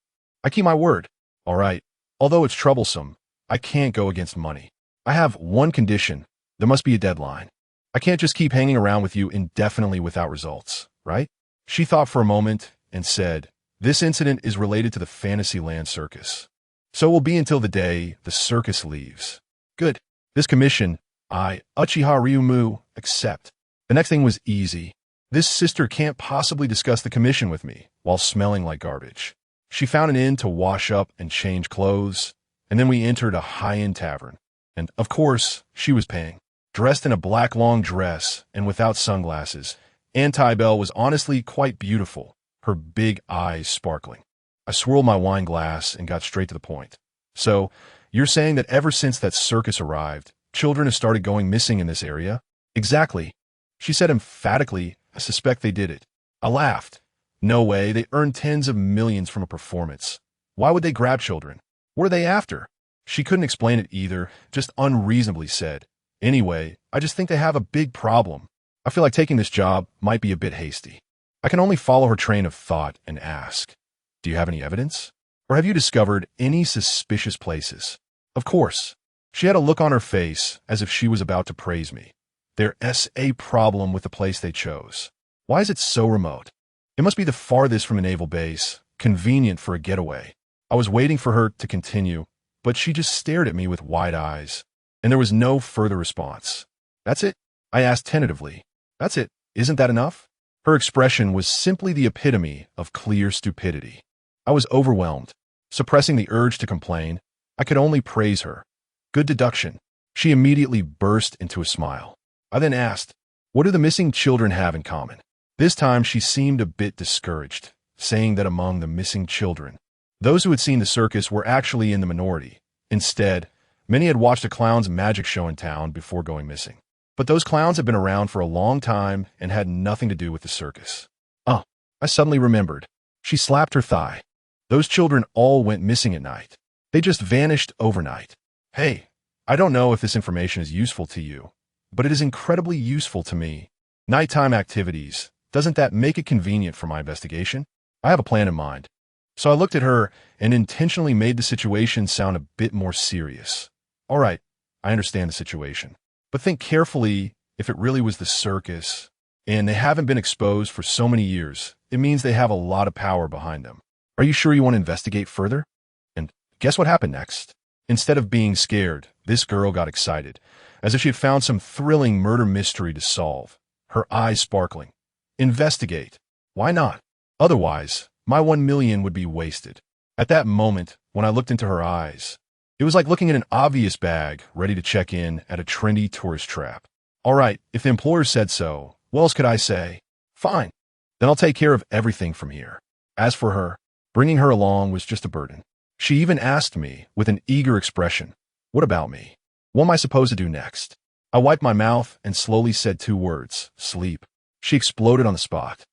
[SPEAKER 1] keep my word. All right. Although it's troublesome, I can't go against money. I have one condition. There must be a deadline. I can't just keep hanging around with you indefinitely without results, right? She thought for a moment and said, this incident is related to the Fantasyland circus. So it will be until the day the circus leaves. Good. This commission, I, Uchiha Ryumu, accept. The next thing was easy. This sister can't possibly discuss the commission with me while smelling like garbage. She found an inn to wash up and change clothes, and then we entered a high-end tavern. And, of course, she was paying. Dressed in a black long dress and without sunglasses, Antibel was honestly quite beautiful, her big eyes sparkling. I swirled my wine glass and got straight to the point. So, you're saying that ever since that circus arrived, children have started going missing in this area? Exactly. She said emphatically, I suspect they did it. I laughed. No way, they earned tens of millions from a performance. Why would they grab children? What are they after? She couldn't explain it either, just unreasonably said. Anyway, I just think they have a big problem. I feel like taking this job might be a bit hasty. I can only follow her train of thought and ask, do you have any evidence? Or have you discovered any suspicious places? Of course. She had a look on her face as if she was about to praise me. There's a problem with the place they chose. Why is it so remote? It must be the farthest from a naval base, convenient for a getaway. I was waiting for her to continue, but she just stared at me with wide eyes, and there was no further response. That's it? I asked tentatively. That's it. Isn't that enough? Her expression was simply the epitome of clear stupidity. I was overwhelmed. Suppressing the urge to complain, I could only praise her. Good deduction. She immediately burst into a smile. I then asked, what do the missing children have in common? This time she seemed a bit discouraged, saying that among the missing children, those who had seen the circus were actually in the minority. Instead, many had watched a clown's magic show in town before going missing. But those clowns had been around for a long time and had nothing to do with the circus. Oh, I suddenly remembered. She slapped her thigh. Those children all went missing at night. They just vanished overnight. Hey, I don't know if this information is useful to you, but it is incredibly useful to me. Nighttime activities, doesn't that make it convenient for my investigation? I have a plan in mind. So I looked at her and intentionally made the situation sound a bit more serious. All right, I understand the situation. But think carefully if it really was the circus, and they haven't been exposed for so many years, it means they have a lot of power behind them. Are you sure you want to investigate further? And guess what happened next? Instead of being scared, this girl got excited, as if she had found some thrilling murder mystery to solve, her eyes sparkling. Investigate. Why not? Otherwise, my 1 million would be wasted. At that moment, when I looked into her eyes, it was like looking at an obvious bag ready to check in at a trendy tourist trap. All right, if the employer said so, what else could I say? Fine. Then I'll take care of everything from here. As for her, bringing her along was just a burden. She even asked me, with an eager expression, what about me? What am I supposed to do next? I wiped my mouth and slowly said 2 words, sleep. She exploded on the spot,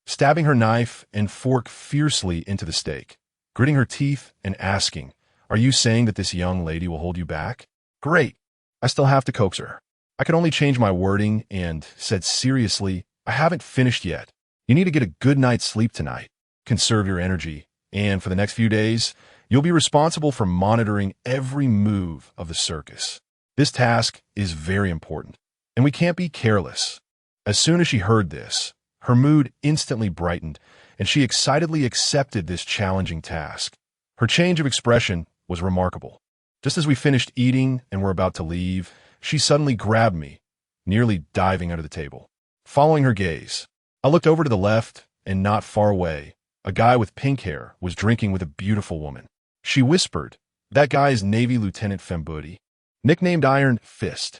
[SPEAKER 1] stabbing her knife and fork fiercely into the steak, gritting her teeth and asking, are you saying that this young lady will hold you back? Great. I still have to coax her. I could only change my wording and said seriously, I haven't finished yet. You need to get a good night's sleep tonight. Conserve your energy, and for the next few days, you'll be responsible for monitoring every move of the circus. This task is very important, and we can't be careless. As soon as she heard this, her mood instantly brightened, and she excitedly accepted this challenging task. Her change of expression was remarkable. Just as we finished eating and were about to leave, she suddenly grabbed me, nearly diving under the table. Following her gaze, I looked over to the left, and not far away, a guy with pink hair was drinking with a beautiful woman. She whispered, that guy is Navy Lieutenant Fembudi, nicknamed Iron Fist.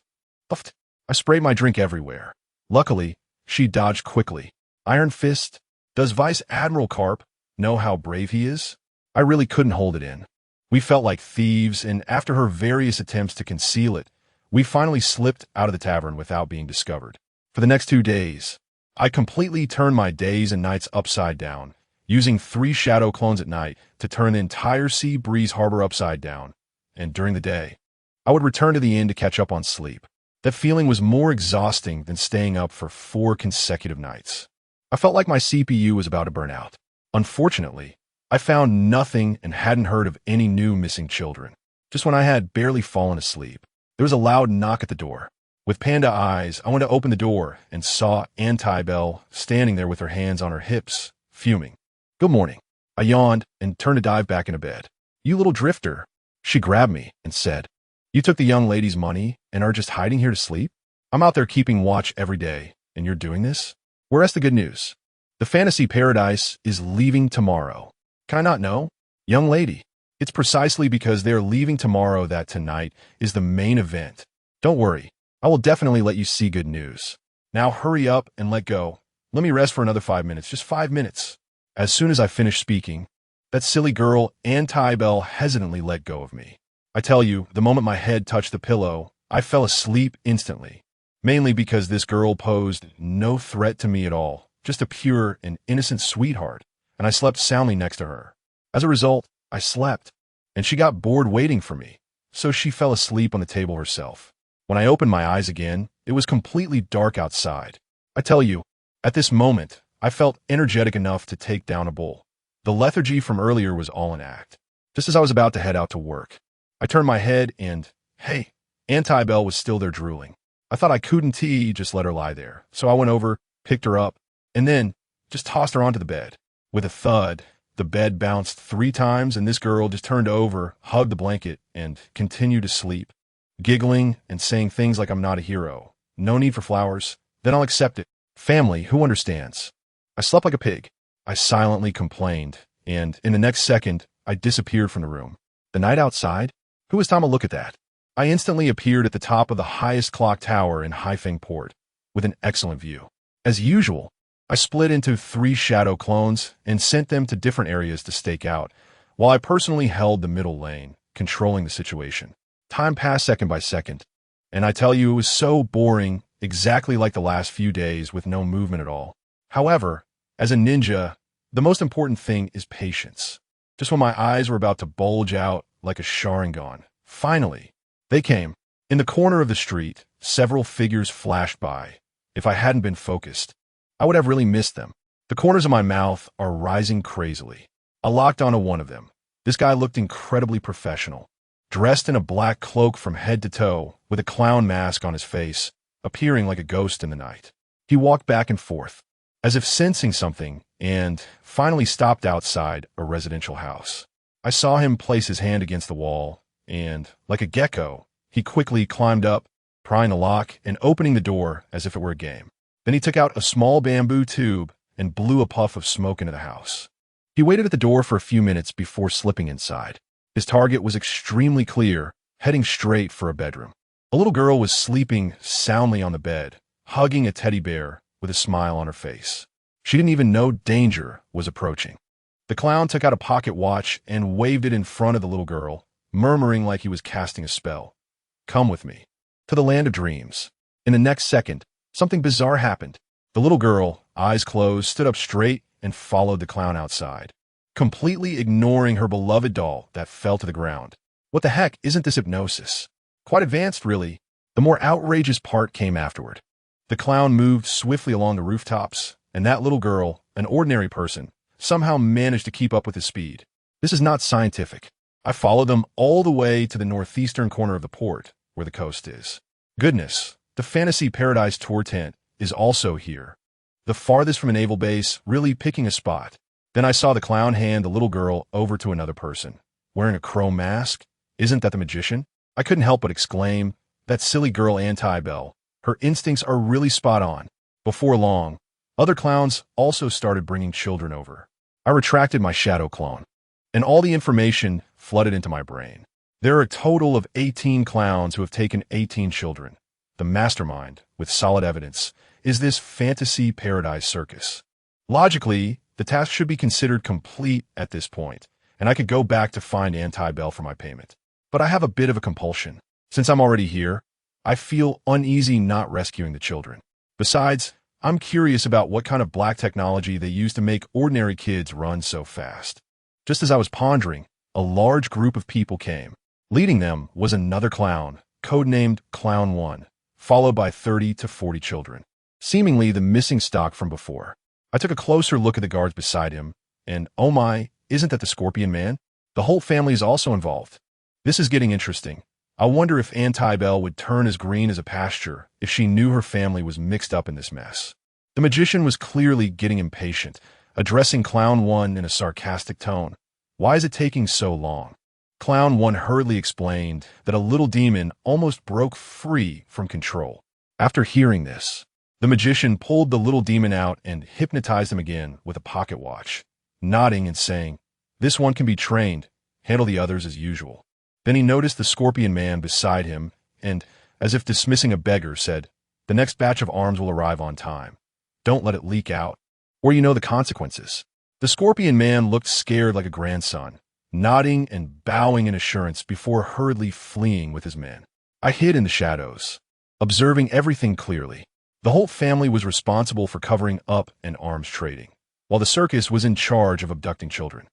[SPEAKER 1] Puffed. I sprayed my drink everywhere. Luckily, she dodged quickly. Iron Fist? Does Vice Admiral Karp know how brave he is? I really couldn't hold it in. We felt like thieves, and after her various attempts to conceal it, we finally slipped out of the tavern without being discovered. For the next 2 days, I completely turned my days and nights upside down, using 3 shadow clones at night to turn the entire Sea Breeze Harbor upside down, and during the day, I would return to the inn to catch up on sleep. That feeling was more exhausting than staying up for 4 consecutive nights. I felt like my CPU was about to burn out. Unfortunately, I found nothing and hadn't heard of any new missing children. Just when I had barely fallen asleep, there was a loud knock at the door. With panda eyes, I went to open the door and saw Anti-Bell standing there with her hands on her hips, fuming. "Good morning." I yawned and turned to dive back into bed. "You little drifter." She grabbed me and said, "You took the young lady's money and are just hiding here to sleep? I'm out there keeping watch every day, and you're doing this? Where's the good news? The fantasy paradise is leaving tomorrow. Can I not know? Young lady, it's precisely because they are leaving tomorrow that tonight is the main event. Don't worry, I will definitely let you see good news. Now hurry up and let go. Let me rest for another 5 minutes, just 5 minutes." As soon as I finished speaking, that silly girl, Anti-Bell, hesitantly let go of me. I tell you, the moment my head touched the pillow, I fell asleep instantly. Mainly because this girl posed no threat to me at all, just a pure and innocent sweetheart, and I slept soundly next to her. As a result, I slept, and she got bored waiting for me, so she fell asleep on the table herself. When I opened my eyes again, it was completely dark outside. I tell you, at this moment, I felt energetic enough to take down a bull. The lethargy from earlier was all an act. Just as I was about to head out to work, I turned my head and, hey, Anti-Bell was still there drooling. I thought I couldn't just let her lie there, so I went over, picked her up, and then just tossed her onto the bed. With a thud, the bed bounced 3 times, and this girl just turned over, hugged the blanket, and continued to sleep, giggling and saying things like I'm not a hero. No need for flowers. Then I'll accept it. Family, who understands? I slept like a pig. I silently complained, and in the next second, I disappeared from the room. The night outside? Who has time to look at that? I instantly appeared at the top of the highest clock tower in Haifeng Port, with an excellent view. As usual, I split into 3 shadow clones and sent them to different areas to stake out, while I personally held the middle lane, controlling the situation. Time passed second by second, and I tell you it was so boring, exactly like the last few days with no movement at all. However, as a ninja, the most important thing is patience. Just when my eyes were about to bulge out like a Sharingan, finally, they came. In the corner of the street, several figures flashed by. If I hadn't been focused, I would have really missed them. The corners of my mouth are rising crazily. I locked onto one of them. This guy looked incredibly professional, dressed in a black cloak from head to toe, with a clown mask on his face, appearing like a ghost in the night. He walked back and forth, as if sensing something, and finally stopped outside a residential house. I saw him place his hand against the wall, and, like a gecko, he quickly climbed up, prying the lock and opening the door as if it were a game. Then he took out a small bamboo tube and blew a puff of smoke into the house. He waited at the door for a few minutes before slipping inside. His target was extremely clear, heading straight for a bedroom. A little girl was sleeping soundly on the bed, hugging a teddy bear with a smile on her face. She didn't even know danger was approaching. The clown took out a pocket watch and waved it in front of the little girl, murmuring like he was casting a spell. "Come with me to the land of dreams." In the next second, something bizarre happened. The little girl, eyes closed, stood up straight and followed the clown outside, completely ignoring her beloved doll that fell to the ground. What the heck, isn't this hypnosis? Quite advanced, really. The more outrageous part came afterward. The clown moved swiftly along the rooftops, and that little girl, an ordinary person, somehow managed to keep up with his speed. This is not scientific. I followed them all the way to the northeastern corner of the port, where the coast is. Goodness, the Fantasy Paradise tour tent is also here. The farthest from a naval base, really picking a spot. Then I saw the clown hand the little girl over to another person, wearing a crow mask. Isn't that the magician? I couldn't help but exclaim, that silly girl Anti-Bell. Her instincts are really spot on. Before long, other clowns also started bringing children over. I retracted my shadow clone, and all the information flooded into my brain. There are a total of 18 clowns who have taken 18 children. The mastermind, with solid evidence, is this fantasy paradise circus. Logically, the task should be considered complete at this point, and I could go back to find Anti-Bell for my payment. But I have a bit of a compulsion. Since I'm already here, I feel uneasy not rescuing the children. Besides, I'm curious about what kind of black technology they use to make ordinary kids run so fast. Just as I was pondering, a large group of people came. Leading them was another clown, codenamed Clown 1, followed by 30 to 40 children, seemingly the missing stock from before. I took a closer look at the guards beside him, and oh my, isn't that the Scorpion Man? The whole family is also involved. This is getting interesting. I wonder if Anti-Bell would turn as green as a pasture if she knew her family was mixed up in this mess. The magician was clearly getting impatient, addressing Clown 1 in a sarcastic tone. Why is it taking so long? Clown 1 hurriedly explained that a little demon almost broke free from control. After hearing this, the magician pulled the little demon out and hypnotized him again with a pocket watch, nodding and saying, "This one can be trained. Handle the others as usual." Then he noticed the scorpion man beside him and, as if dismissing a beggar, said, "The next batch of arms will arrive on time. Don't let it leak out, or you know the consequences." The scorpion man looked scared like a grandson, nodding and bowing in assurance before hurriedly fleeing with his men. I hid in the shadows, observing everything clearly. The whole family was responsible for covering up and arms trading, while the circus was in charge of abducting children.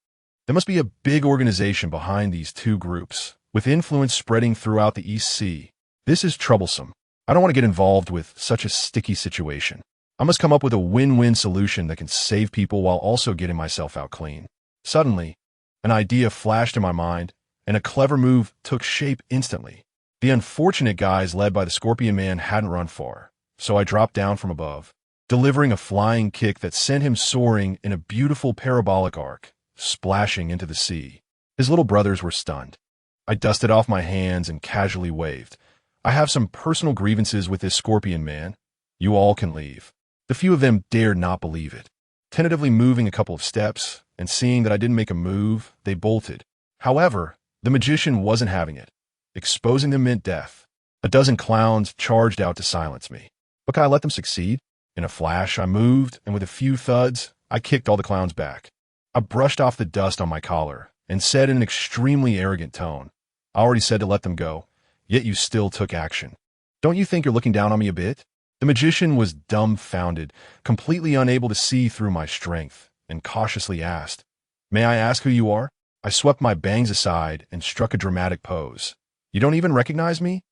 [SPEAKER 1] There must be a big organization behind these two groups, with influence spreading throughout the East Sea. This is troublesome. I don't want to get involved with such a sticky situation. I must come up with a win-win solution that can save people while also getting myself out clean. Suddenly, an idea flashed in my mind, and a clever move took shape instantly. The unfortunate guys led by the Scorpion Man hadn't run far, so I dropped down from above, delivering a flying kick that sent him soaring in a beautiful parabolic arc, splashing into the sea. His little brothers were stunned. I dusted off my hands and casually waved. "I have some personal grievances with this Scorpion Man. You all can leave." The few of them dared not believe it. Tentatively moving a couple of steps and seeing that I didn't make a move, they bolted. However, the magician wasn't having it. Exposing them meant death. A dozen clowns charged out to silence me. But could I let them succeed? In a flash, I moved, and with a few thuds, I kicked all the clowns back. I brushed off the dust on my collar and said in an extremely arrogant tone, "I already said to let them go, yet you still took action. Don't you think you're looking down on me a bit?" The magician was dumbfounded, completely unable to see through my strength, and cautiously asked, "May I ask who you are?" I swept my bangs aside and struck a dramatic pose. "You don't even recognize me?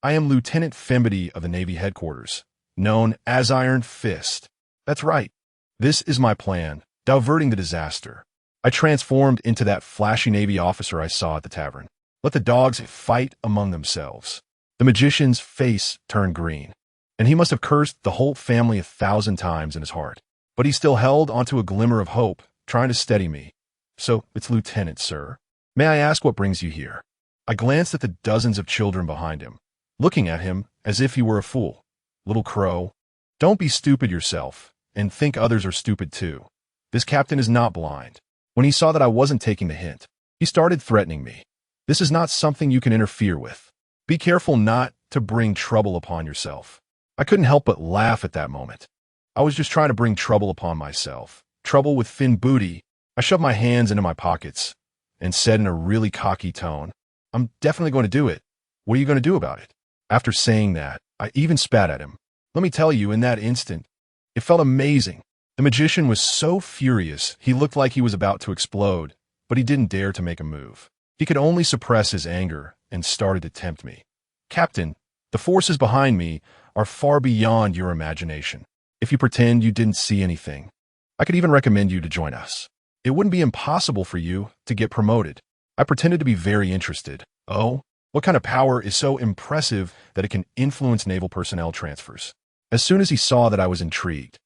[SPEAKER 1] I am Lieutenant Fembity of the Navy headquarters, known as Iron Fist. That's right. This is my plan, diverting the disaster. I transformed into that flashy Navy officer I saw at the tavern. Let the dogs fight among themselves." The magician's face turned green, and he must have cursed the whole family 1,000 times in his heart. But he still held onto a glimmer of hope, trying to steady me. "So, it's Lieutenant, sir. May I ask what brings you here?" I glanced at the dozens of children behind him, looking at him as if he were a fool. "Little crow, don't be stupid yourself, and think others are stupid too. This captain is not blind." When he saw that I wasn't taking the hint, he started threatening me. "This is not something you can interfere with. Be careful not to bring trouble upon yourself." I couldn't help but laugh at that moment. I was just trying to bring trouble upon myself. Trouble with Finn Booty. I shoved my hands into my pockets and said in a really cocky tone, "I'm definitely going to do it. What are you going to do about it?" After saying that, I even spat at him. Let me tell you, in that instant, it felt amazing. The magician was so furious, he looked like he was about to explode, but he didn't dare to make a move. He could only suppress his anger and started to tempt me. "Captain, the forces behind me are far beyond your imagination. If you pretend you didn't see anything, I could even recommend you to join us. It wouldn't be impossible for you to get promoted." I pretended to be very interested. "Oh, what kind of power is so impressive that it can influence naval personnel transfers?" As soon as he saw that I was intrigued,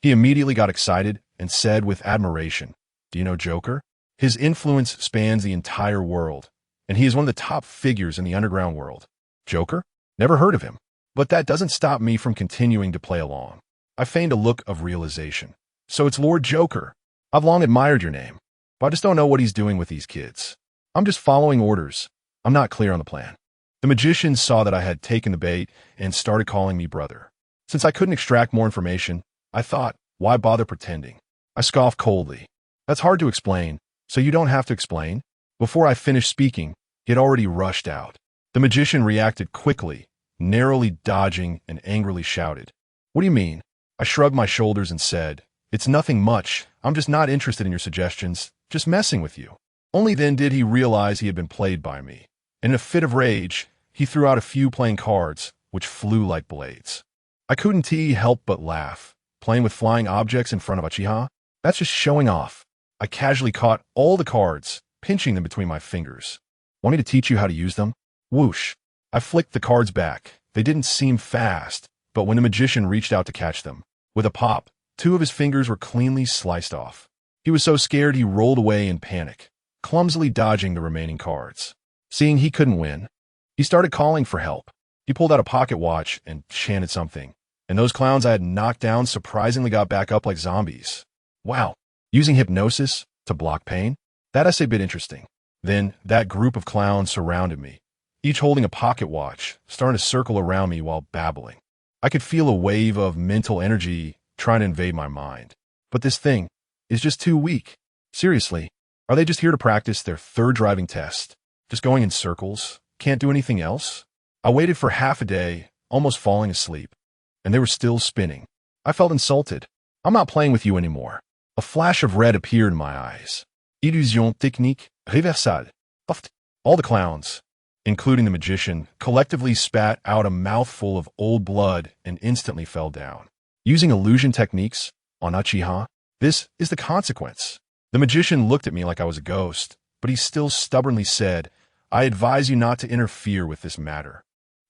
[SPEAKER 1] he immediately got excited and said with admiration, "Do you know Joker? His influence spans the entire world, and he is one of the top figures in the underground world." "Joker? Never heard of him." But that doesn't stop me from continuing to play along. I feigned a look of realization. "So it's Lord Joker. I've long admired your name, but I just don't know what he's doing with these kids. I'm just following orders. I'm not clear on the plan." The magician saw that I had taken the bait and started calling me brother. Since I couldn't extract more information, I thought, why bother pretending? I scoffed coldly. "That's hard to explain, so you don't have to explain." Before I finished speaking, he had already rushed out. The magician reacted quickly, narrowly dodging and angrily shouted, "What do you mean?" I shrugged my shoulders and said, "It's nothing much. I'm just not interested in your suggestions, just messing with you." Only then did he realize he had been played by me. In a fit of rage, he threw out a few playing cards, which flew like blades. I couldn't help but laugh. Playing with flying objects in front of Uchiha? That's just showing off. I casually caught all the cards, pinching them between my fingers. "Want me to teach you how to use them?" Whoosh. I flicked the cards back. They didn't seem fast, but when the magician reached out to catch them, with a pop, 2 of his fingers were cleanly sliced off. He was so scared he rolled away in panic, clumsily dodging the remaining cards. Seeing he couldn't win, he started calling for help. He pulled out a pocket watch and chanted something, and those clowns I had knocked down surprisingly got back up like zombies. Wow, using hypnosis to block pain? That's a bit interesting. Then that group of clowns surrounded me, each holding a pocket watch, starting to circle around me while babbling. I could feel a wave of mental energy trying to invade my mind. But this thing is just too weak. Seriously, are they just here to practice their 3rd driving test? Just going in circles? Can't do anything else? I waited for half a day, almost falling asleep, and they were still spinning. I felt insulted. I'm not playing with you anymore. A flash of red appeared in my eyes. Illusion technique reversale. Puffed. All the clowns, including the magician, collectively spat out a mouthful of old blood and instantly fell down. Using illusion techniques on Uchiha, this is the consequence. The magician looked at me like I was a ghost, but he still stubbornly said, I advise you not to interfere with this matter.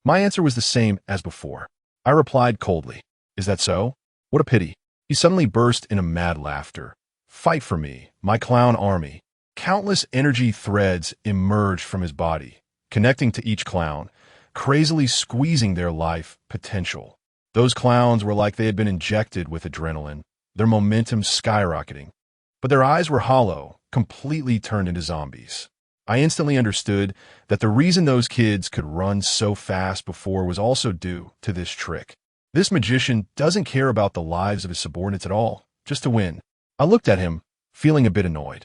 [SPEAKER 1] My answer was the same as before. I replied coldly, Is that so? What a pity. He suddenly burst into mad laughter. Fight for me, my clown army. Countless energy threads emerged from his body, connecting to each clown, crazily squeezing their life potential. Those clowns were like they had been injected with adrenaline, their momentum skyrocketing. But their eyes were hollow, completely turned into zombies. I instantly understood that the reason those kids could run so fast before was also due to this trick. This magician doesn't care about the lives of his subordinates at all, just to win. I looked at him, feeling a bit annoyed.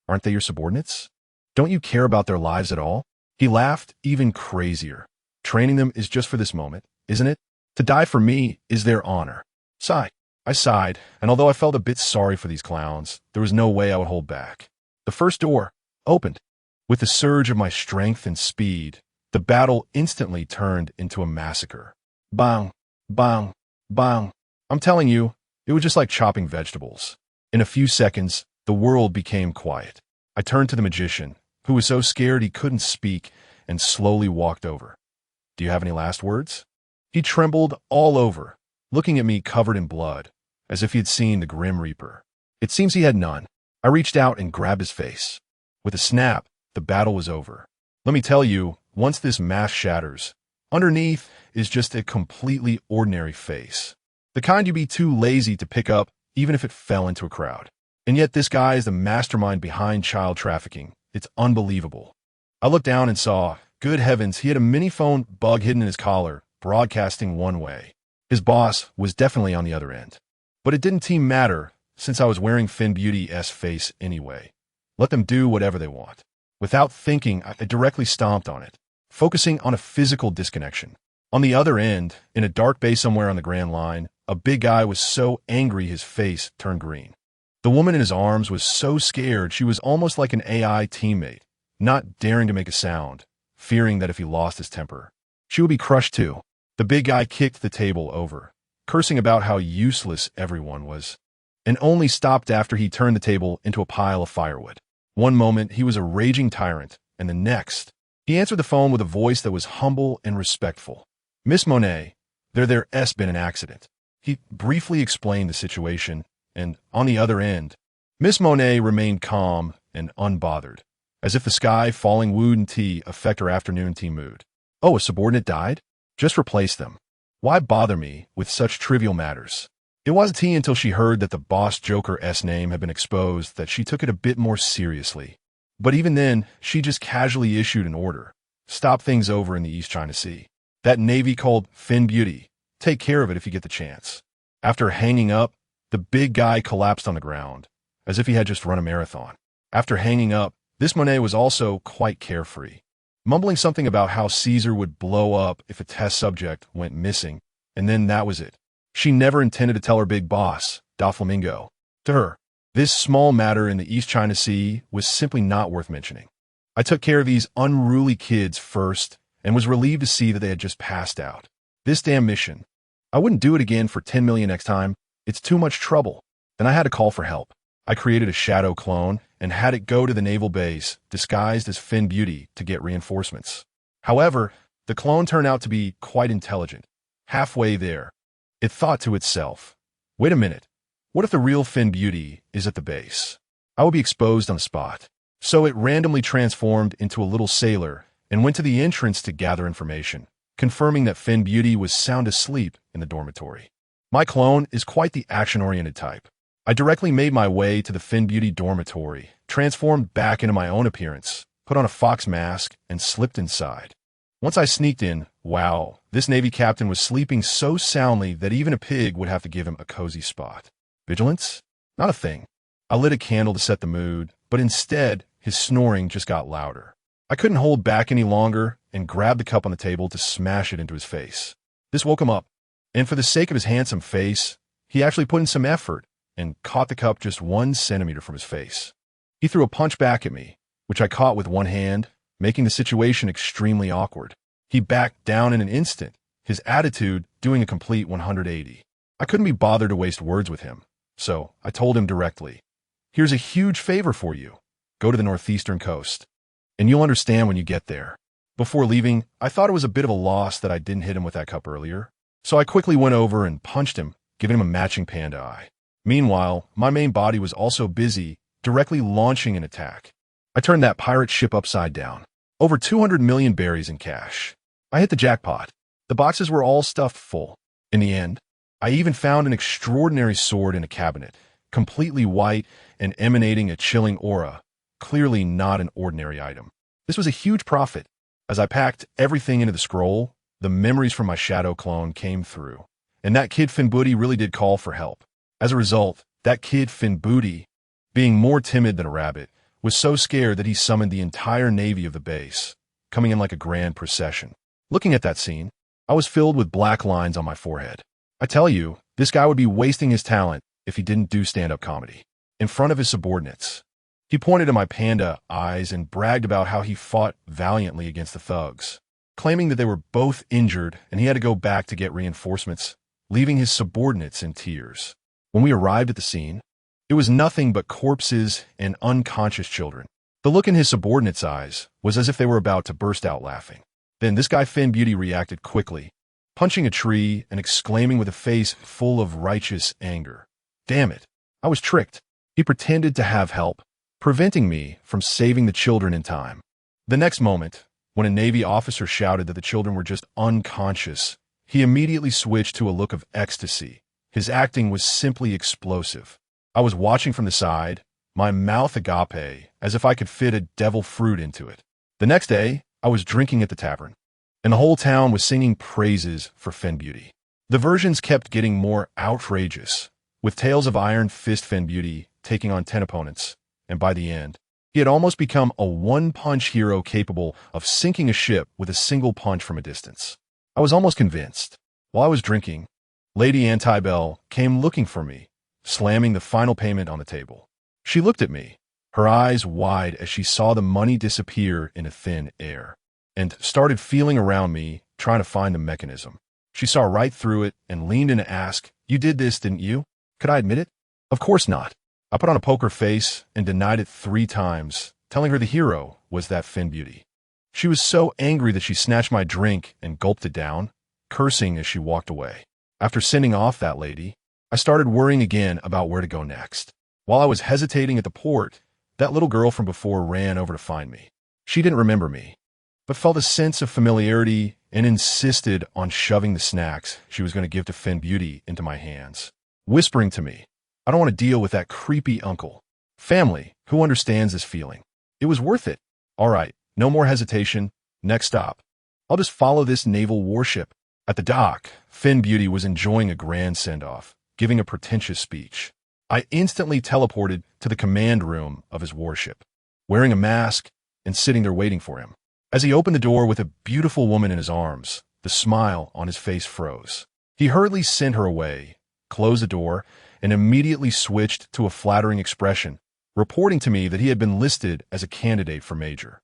[SPEAKER 1] Aren't they your subordinates? Don't you care about their lives at all? He laughed even crazier. Training them is just for this moment, isn't it? To die for me is their honor. Sigh. I sighed, and although I felt a bit sorry for these clowns, there was no way I would hold back. The first door opened. With the surge of my strength and speed, the battle instantly turned into a massacre. Bang, bang, bang. I'm telling you, it was just like chopping vegetables. In a few seconds, the world became quiet. I turned to the magician, who was so scared he couldn't speak, and slowly walked over. Do you have any last words? He trembled all over, looking at me covered in blood, as if he had seen the Grim Reaper. It seems he had none. I reached out and grabbed his face. With a snap, the battle was over. Let me tell you, once this mask shatters, underneath is just a completely ordinary face. The kind you'd be too lazy to pick up even if it fell into a crowd. And yet this guy is the mastermind behind child trafficking. It's unbelievable. I looked down and saw, good heavens, he had a mini-phone bug hidden in his collar, broadcasting one way. His boss was definitely on the other end. But it didn't seem matter, since I was wearing Finn Beauty's face anyway. Let them do whatever they want. Without thinking, I directly stomped on it, focusing on a physical disconnection. On the other end, in a dark bay somewhere on the Grand Line, a big guy was so angry his face turned green. The woman in his arms was so scared she was almost like an AI teammate, not daring to make a sound, fearing that if he lost his temper, she would be crushed too. The big guy kicked the table over, cursing about how useless everyone was, and only stopped after he turned the table into a pile of firewood. One moment, he was a raging tyrant, and the next, he answered the phone with a voice that was humble and respectful. Miss Monet, there's been an accident. He briefly explained the situation, and on the other end, Miss Monet remained calm and unbothered, as if the sky falling wouldn't affect her afternoon tea mood. Oh, a subordinate died? Just replace them. Why bother me with such trivial matters? It wasn't until she heard that the boss Joker's name had been exposed that she took it a bit more seriously. But even then, she just casually issued an order. Stop things over in the East China Sea. That navy called Finn Beauty. Take care of it if you get the chance. After hanging up, the big guy collapsed on the ground, as if he had just run a marathon. After hanging up, this Monet was also quite carefree, mumbling something about how Caesar would blow up if a test subject went missing, and then that was it. She never intended to tell her big boss, Doflamingo. To her, this small matter in the East China Sea was simply not worth mentioning. I took care of these unruly kids first and was relieved to see that they had just passed out. This damn mission. I wouldn't do it again for 10 million next time. It's too much trouble. Then I had to call for help. I created a shadow clone and had it go to the naval base, disguised as Finn Beauty, to get reinforcements. However, The clone turned out to be quite intelligent. Halfway there, it thought to itself, wait a minute, what if the real Finn Beauty is at the base? I would be exposed on the spot. So it randomly transformed into a little sailor and went to the entrance to gather information, confirming that Finn Beauty was sound asleep in the dormitory. My clone is quite the action-oriented type. I directly made my way to the Finn Beauty dormitory, transformed back into my own appearance, put on a fox mask, and slipped inside. Once I sneaked in, wow, this Navy captain was sleeping so soundly that even a pig would have to give him a cozy spot. Vigilance? Not a thing. I lit a candle to set the mood, but instead, his snoring just got louder. I couldn't hold back any longer and grabbed the cup on the table to smash it into his face. This woke him up, and for the sake of his handsome face, he actually put in some effort and caught the cup just 1 centimeter from his face. He threw a punch back at me, which I caught with one hand, making the situation extremely awkward. He backed down in an instant, his attitude doing a complete 180. I couldn't be bothered to waste words with him, so I told him directly, here's a huge favor for you. Go to the northeastern coast, and you'll understand when you get there. Before leaving, I thought it was a bit of a loss that I didn't hit him with that cup earlier, so I quickly went over and punched him, giving him a matching panda eye. Meanwhile, my main body was also busy, directly launching an attack. I turned that pirate ship upside down. Over 200 million berries in cash. I hit the jackpot. The boxes were all stuffed full. In the end, I even found an extraordinary sword in a cabinet, completely white and emanating a chilling aura, clearly not an ordinary item. This was a huge profit. As I packed everything into the scroll, the memories from my shadow clone came through, and that kid Finn Booty really did call for help. As a result, that kid Finn Booty, being more timid than a rabbit, was so scared that he summoned the entire navy of the base, coming in like a grand procession. Looking at that scene, I was filled with black lines on my forehead. I tell you, this guy would be wasting his talent if he didn't do stand-up comedy. In front of his subordinates, he pointed to my panda eyes and bragged about how he fought valiantly against the thugs, claiming that they were both injured and he had to go back to get reinforcements, leaving his subordinates in tears. When we arrived at the scene, it was nothing but corpses and unconscious children. The look in his subordinates' eyes was as if they were about to burst out laughing. Then this guy Finn Beauty reacted quickly, punching a tree and exclaiming with a face full of righteous anger. Damn it, I was tricked. He pretended to have help, preventing me from saving the children in time. The next moment, when a Navy officer shouted that the children were just unconscious, he immediately switched to a look of ecstasy. His acting was simply explosive. I was watching from the side, my mouth agape, as if I could fit a devil fruit into it. The next day, I was drinking at the tavern, and the whole town was singing praises for Finn Beauty. The versions kept getting more outrageous, with tales of Iron Fist Finn Beauty taking on 10 opponents, and by the end, he had almost become a one-punch hero capable of sinking a ship with a single punch from a distance. I was almost convinced. While I was drinking, Lady Antibell came looking for me, slamming the final payment on the table. She looked at me, her eyes wide as she saw the money disappear into thin air, and started feeling around me, trying to find the mechanism. She saw right through it and leaned in to ask, "You did this, didn't you?" Could I admit it? Of course not. I put on a poker face and denied it 3 times, telling her the hero was that Finn Beauty. She was so angry that she snatched my drink and gulped it down, cursing as she walked away. After sending off that lady, I started worrying again about where to go next. While I was hesitating at the port, that little girl from before ran over to find me. She didn't remember me, but felt a sense of familiarity and insisted on shoving the snacks she was going to give to Finn Beauty into my hands, whispering to me, "I don't want to deal with that creepy uncle. Family, who understands this feeling? It was worth it. All right, no more hesitation. Next stop. I'll just follow this naval warship." At the dock, Finn Beauty was enjoying a grand send-off, giving a pretentious speech. I instantly teleported to the command room of his warship, wearing a mask and sitting there waiting for him. As he opened the door with a beautiful woman in his arms, the smile on his face froze. He hurriedly sent her away, closed the door, and immediately switched to a flattering expression, reporting to me that he had been listed as a candidate for major.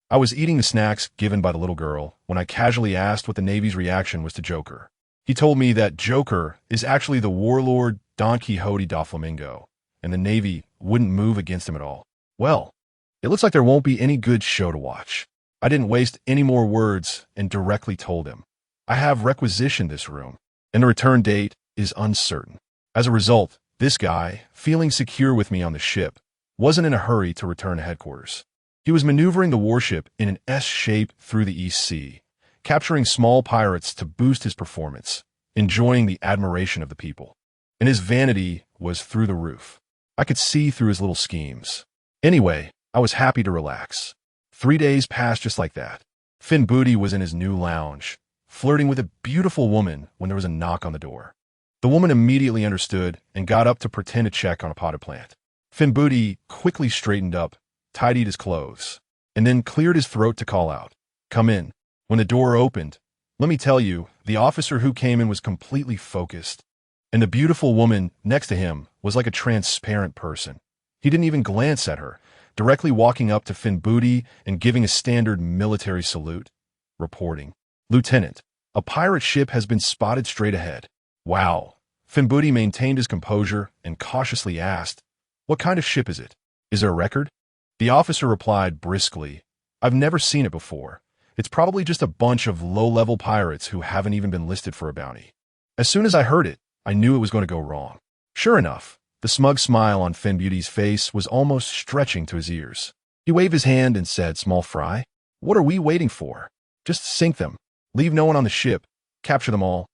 [SPEAKER 1] I was eating the snacks given by the little girl when I casually asked what the Navy's reaction was to Joker. He told me that Joker is actually the warlord Don Quixote da Flamingo, and the Navy wouldn't move against him at all. Well, it looks like there won't be any good show to watch. I didn't waste any more words and directly told him, I have requisitioned this room, and the return date is uncertain. As a result, this guy, feeling secure with me on the ship, wasn't in a hurry to return to headquarters. He was maneuvering the warship in an S shape through the East Sea, capturing small pirates to boost his performance, enjoying the admiration of the people. And his vanity was through the roof. I could see through his little schemes. Anyway, I was happy to relax. 3 days passed just like that. Finn Booty was in his new lounge, flirting with a beautiful woman when there was a knock on the door. The woman immediately understood and got up to pretend to check on a potted plant. Finn Booty quickly straightened up, tidied his clothes, and then cleared his throat to call out, "Come in." When the door opened, let me tell you, the officer who came in was completely focused, and the beautiful woman next to him was like a transparent person. He didn't even glance at her, directly walking up to Finn Booty and giving a standard military salute. Reporting, "Lieutenant, a pirate ship has been spotted straight ahead." Wow. Finn Booty maintained his composure and cautiously asked, "What kind of ship is it? Is there a record?" The officer replied briskly, "I've never seen it before. It's probably just a bunch of low-level pirates who haven't even been listed for a bounty." As soon as I heard it, I knew it was going to go wrong. Sure enough, the smug smile on Finn Booty's face was almost stretching to his ears. He waved his hand and said, "Small fry, what are we waiting for? Just sink them, leave no one on the ship, capture them all,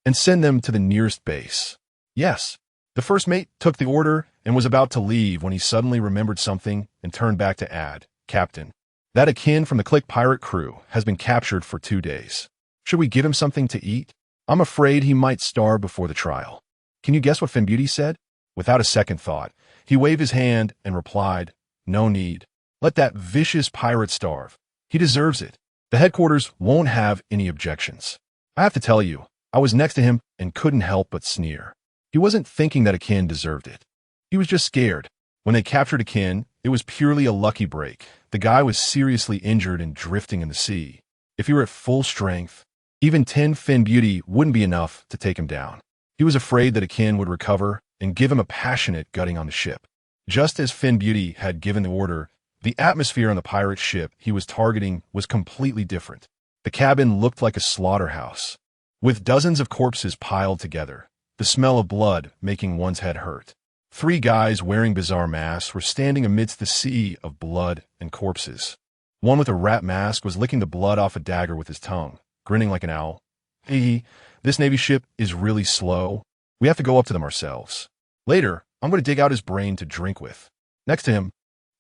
[SPEAKER 1] and send them to the nearest base." Yes. The first mate took the order and was about to leave when he suddenly remembered something and turned back to add, "Captain, that akin from the Click pirate crew has been captured for 2 days. Should we give him something to eat? I'm afraid he might starve before the trial." Can you guess what Finn Booty said? Without a second thought, he waved his hand and replied, "No need. Let that vicious pirate starve. He deserves it. The headquarters won't have any objections." I have to tell you, I was next to him and couldn't help but sneer. He wasn't thinking that Akin deserved it. He was just scared. When they captured Akin, it was purely a lucky break. The guy was seriously injured and drifting in the sea. If he were at full strength, even 10 Finn Booty wouldn't be enough to take him down. He was afraid that Akin would recover and give him a passionate gutting on the ship. Just as Finn Booty had given the order, the atmosphere on the pirate ship he was targeting was completely different. The cabin looked like a slaughterhouse, with dozens of corpses piled together, the smell of blood making one's head hurt. 3 guys wearing bizarre masks were standing amidst the sea of blood and corpses. One with a rat mask was licking the blood off a dagger with his tongue, grinning like an owl. "Hey, this Navy ship is really slow. We have to go up to them ourselves. Later, I'm going to dig out his brain to drink with." Next to him,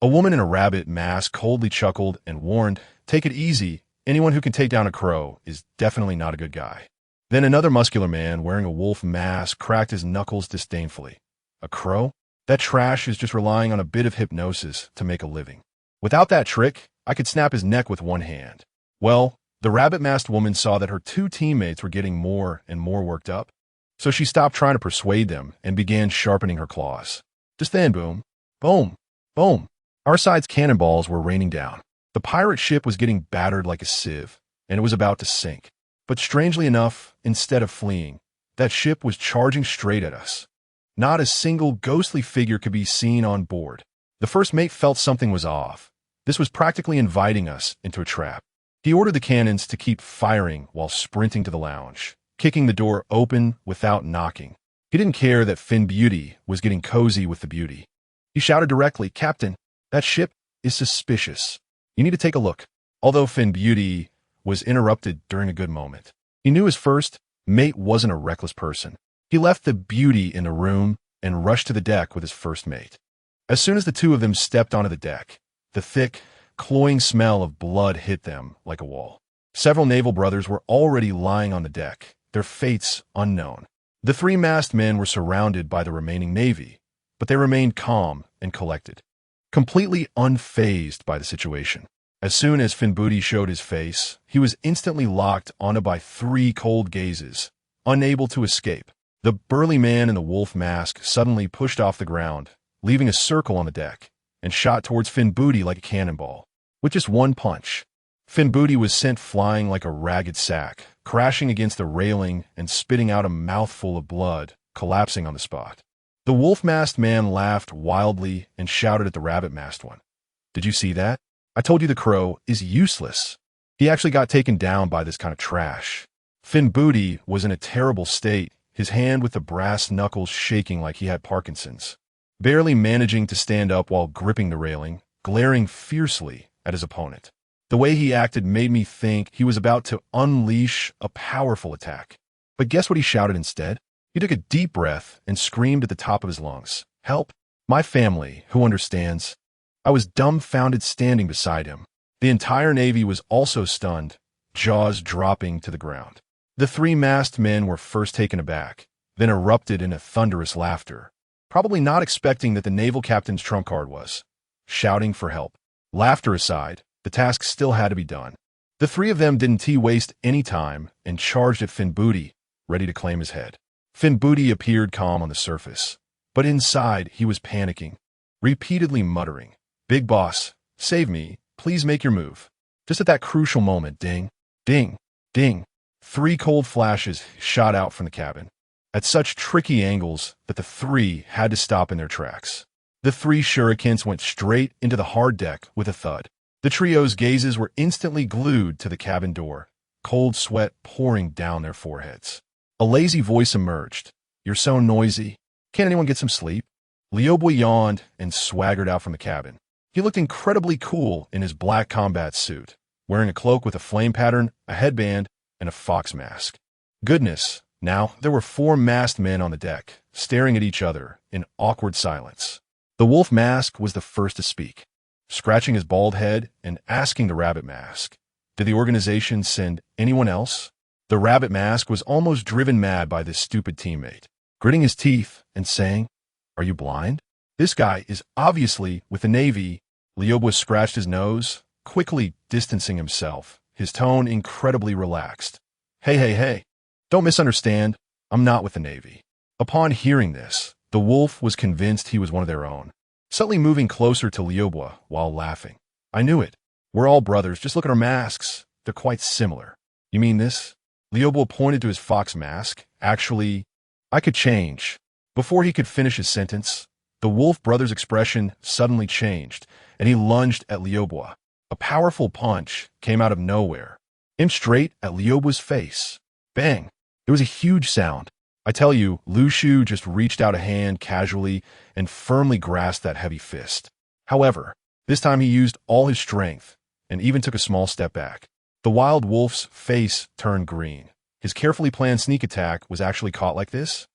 [SPEAKER 1] a woman in a rabbit mask coldly chuckled and warned, "Take it easy. Anyone who can take down a crow is definitely not a good guy." Then another muscular man wearing a wolf mask cracked his knuckles disdainfully. "A crow? That trash is just relying on a bit of hypnosis to make a living. Without that trick, I could snap his neck with one hand." Well, the rabbit-masked woman saw that her 2 teammates were getting more and more worked up, so she stopped trying to persuade them and began sharpening her claws. Just then, boom, boom, boom. Our side's cannonballs were raining down. The pirate ship was getting battered like a sieve, and it was about to sink. But strangely enough, instead of fleeing, that ship was charging straight at us. Not a single ghostly figure could be seen on board. The first mate felt something was off. This was practically inviting us into a trap. He ordered the cannons to keep firing while sprinting to the lounge, kicking the door open without knocking. He didn't care that Finn Booty was getting cozy with the beauty. He shouted directly, "Captain, that ship is suspicious. You need to take a look." Although Finn Booty was interrupted during a good moment, he knew his first mate wasn't a reckless person. He left the beauty in the room and rushed to the deck with his first mate. As soon as the 2 of them stepped onto the deck, the thick, cloying smell of blood hit them like a wall. Several naval brothers were already lying on the deck, their fates unknown. The 3 masked men were surrounded by the remaining navy, but they remained calm and collected, completely unfazed by the situation. As soon as Finn Booty showed his face, he was instantly locked onto by 3 cold gazes, unable to escape. The burly man in the wolf mask suddenly pushed off the ground, leaving a circle on the deck, and shot towards Finn Booty like a cannonball. With just one punch, Finn Booty was sent flying like a ragged sack, crashing against the railing and spitting out a mouthful of blood, collapsing on the spot. The wolf-masked man laughed wildly and shouted at the rabbit-masked one, "Did you see that? I told you the crow is useless. He actually got taken down by this kind of trash. Fin Booty was in a terrible state, his hand with the brass knuckles shaking like he had Parkinson's, barely managing to stand up while gripping the railing, glaring fiercely at his opponent. The way he acted made me think he was about to unleash a powerful attack. But guess what he shouted instead? He took a deep breath and screamed at the top of his lungs, "Help! My family, who understands?" I was dumbfounded standing beside him. The entire Navy was also stunned, jaws dropping to the ground. The three masked men were first taken aback, then erupted into thunderous laughter, probably not expecting that the naval captain's trump card was shouting for help. Laughter aside, the task still had to be done. The three of them didn't waste any time and charged at Fin Booty, ready to claim his head. Fin Booty appeared calm on the surface, but inside he was panicking, repeatedly muttering, "Big boss, save me, please make your move." Just at that crucial moment, ding, ding, ding, 3 cold flashes shot out from the cabin, at such tricky angles that the three had to stop in their tracks. The 3 shurikens went straight into the hard deck with a thud. The trio's gazes were instantly glued to the cabin door, cold sweat pouring down their foreheads. A lazy voice emerged. "You're so noisy. Can't anyone get some sleep?" Liobua yawned and swaggered out from the cabin. He looked incredibly cool in his black combat suit, wearing a cloak with a flame pattern, a headband, and a fox mask. Goodness, now there were 4 masked men on the deck, staring at each other in awkward silence. The wolf mask was the first to speak, scratching his bald head and asking the rabbit mask, "Did the organization send anyone else?" The rabbit mask was almost driven mad by this stupid teammate, gritting his teeth and saying, "Are you blind? This guy is obviously with the Navy." Liobua scratched his nose, quickly distancing himself, his tone incredibly relaxed. Hey, don't misunderstand. I'm not with the Navy." Upon hearing this, the wolf was convinced he was one of their own, subtly moving closer to Liobua while laughing. "I knew it. We're all brothers. Just look at our masks. They're quite similar." "You mean this?" Liobua pointed to his fox mask. "Actually, I could change." Before he could finish his sentence, the wolf brother's expression suddenly changed, and he lunged at Liobua. A powerful punch came out of nowhere, aimed straight at Liobua's face. Bang! It was a huge sound. I tell you, Luffy just reached out a hand casually and firmly grasped that heavy fist. However, this time he used all his strength and even took a small step back. The wild wolf's face turned green. His carefully planned sneak attack was actually caught like this?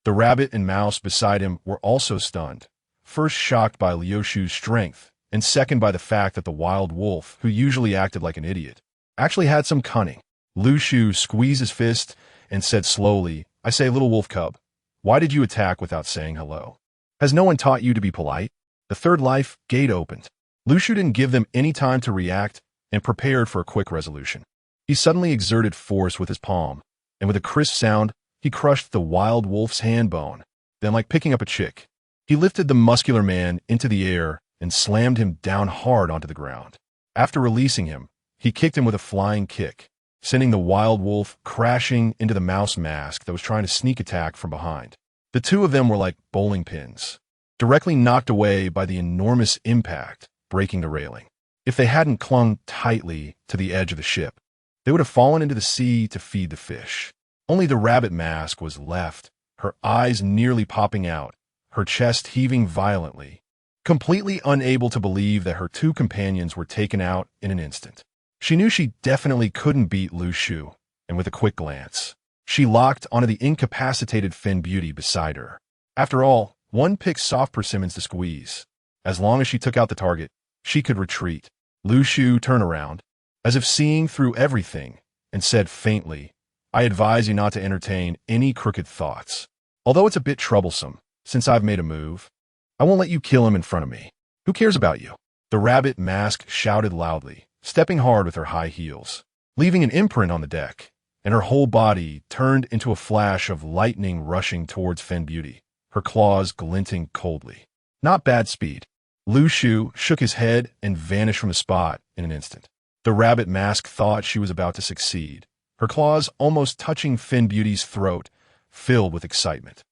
[SPEAKER 1] The rabbit and mouse beside him were also stunned, first shocked by Lioshu's strength, and second by the fact that the wild wolf, who usually acted like an idiot, actually had some cunning. Luffy squeezed his fist and said slowly, "I say, little wolf cub, why did you attack without saying hello? Has no one taught you to be polite?" The third life gate opened. Luffy didn't give them any time to react and prepared for a quick resolution. He suddenly exerted force with his palm, and with a crisp sound, he crushed the wild wolf's hand bone. Then, like picking up a chick, he lifted the muscular man into the air and slammed him down hard onto the ground. After releasing him, he kicked him with a flying kick, sending the wild wolf crashing into the mouse mask that was trying to sneak attack from behind. The two of them were like bowling pins, directly knocked away by the enormous impact, breaking the railing. If they hadn't clung tightly to the edge of the ship, they would have fallen into the sea to feed the fish. Only the rabbit mask was left, her eyes nearly popping out, her chest heaving violently, completely unable to believe that her 2 companions were taken out in an instant. She knew she definitely couldn't beat Luffy, and with a quick glance, she locked onto the incapacitated Fin Beauty beside her. After all, one picks soft persimmons to squeeze. As long as she took out the target, she could retreat. Luffy turned around, as if seeing through everything, and said faintly, "I advise you not to entertain any crooked thoughts. Although it's a bit troublesome, since I've made a move, I won't let you kill him in front of me. Who cares about you?" The rabbit mask shouted loudly, stepping hard with her high heels, leaving an imprint on the deck, and her whole body turned into a flash of lightning rushing towards Fin Beauty, her claws glinting coldly. Not bad speed. Luffy shook his head and vanished from the spot in an instant. The rabbit mask thought she was about to succeed, her claws almost touching Fin Beauty's throat, filled with excitement.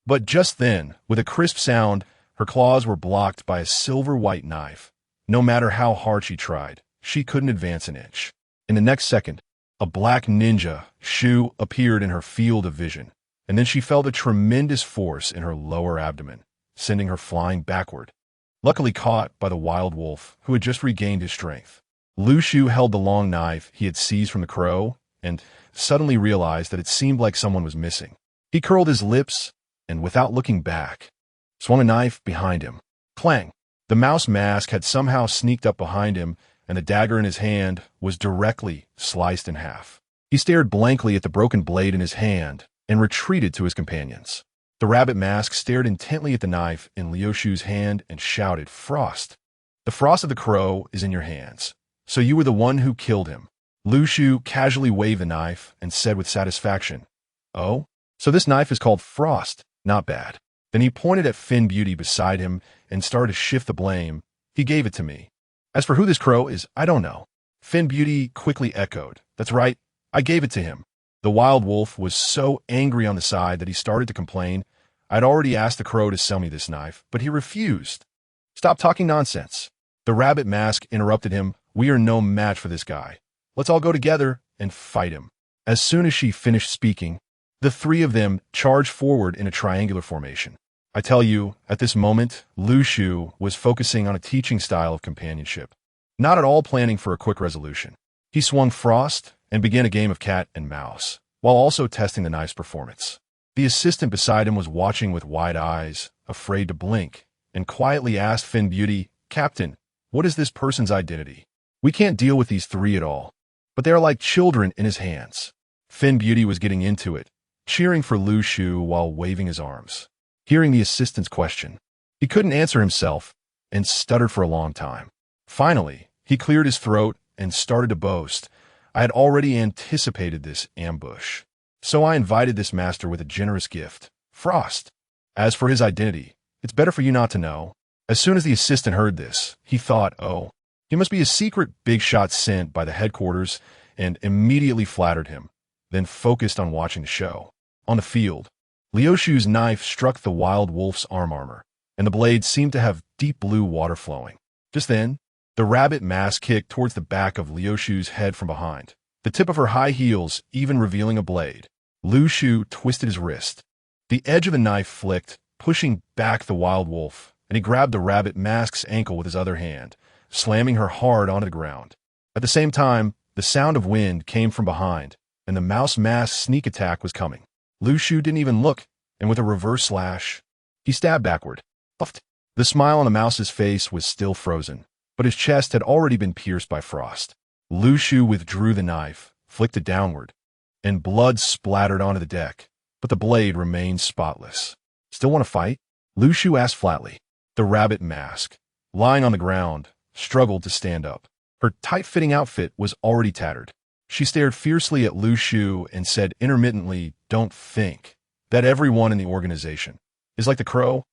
[SPEAKER 1] But just then, with a crisp sound, her claws were blocked by a silver-white knife, No matter how hard she tried, she couldn't advance an inch. In the next second, a black ninja shoe appeared in her field of vision, and then she felt a tremendous force in her lower abdomen, sending her flying backward, luckily caught by the wild wolf, who had just regained his strength. Lu Shu held the long knife he had seized from the crow and suddenly realized that it seemed like someone was missing. He curled his lips and, without looking back, swung a knife behind him. Clang! The mouse mask had somehow sneaked up behind him, and the dagger in his hand was directly sliced in half. He stared blankly at the broken blade in his hand and retreated to his companions. The rabbit mask stared intently at the knife in Liu Shu's hand and shouted, "Frost! The frost of the crow is in your hands. So you were the one who killed him." Lu Shu casually waved the knife and said with satisfaction, "Oh, so this knife is called Frost. Not bad." Then he pointed at Finn Beauty beside him and started to shift the blame. "He gave it to me. As for who this crow is, I don't know." Finn Beauty quickly echoed, "That's right, I gave it to him." The wild wolf was so angry on the side that he started to complain. "I'd already asked the crow to sell me this knife, but he refused." "Stop talking nonsense." The rabbit mask interrupted him. "We are no match for this guy. Let's all go together and fight him." As soon as she finished speaking, the three of them charged forward in a triangular formation. I tell you, at this moment, Lu Shu was focusing on a teaching style of companionship, not at all planning for a quick resolution. He swung Frost and began a game of cat and mouse, while also testing the knife's performance. The assistant beside him was watching with wide eyes, afraid to blink, and quietly asked Finn Beauty, "Captain, what is this person's identity? We can't deal with these three at all, but they are like children in his hands." Finn Beauty was getting into it, cheering for Lu Shu while waving his arms. Hearing the assistant's question, he couldn't answer himself and stuttered for a long time. Finally, he cleared his throat and started to boast, "I had already anticipated this ambush. So I invited this master with a generous gift, Frost. As for his identity, it's better for you not to know." As soon as the assistant heard this, he thought, "Oh, he must be a secret big shot sent by the headquarters," and immediately flattered him, then focused on watching the show. On the field, Liu Shu's knife struck the wild wolf's arm armor, and the blade seemed to have deep blue water flowing. Just then, the rabbit mask kicked towards the back of Liu Shu's head from behind, the tip of her high heels even revealing a blade. Lu Shu twisted his wrist. The edge of the knife flicked, pushing back the wild wolf, and he grabbed the rabbit mask's ankle with his other hand, slamming her hard onto the ground. At the same time, the sound of wind came from behind, and the mouse mask's sneak attack was coming. Lu Shu didn't even look, and with a reverse slash, he stabbed backward. Puffed. The smile on the mouse's face was still frozen, but his chest had already been pierced by Frost. Lu Shu withdrew the knife, flicked it downward, and blood splattered onto the deck, but the blade remained spotless. "Still want to fight?" Lu Shu asked flatly. The rabbit mask, lying on the ground, struggled to stand up. Her tight-fitting outfit was already tattered. She stared fiercely at Lu Shu and said intermittently, "Don't think that everyone in the organization is like the crow.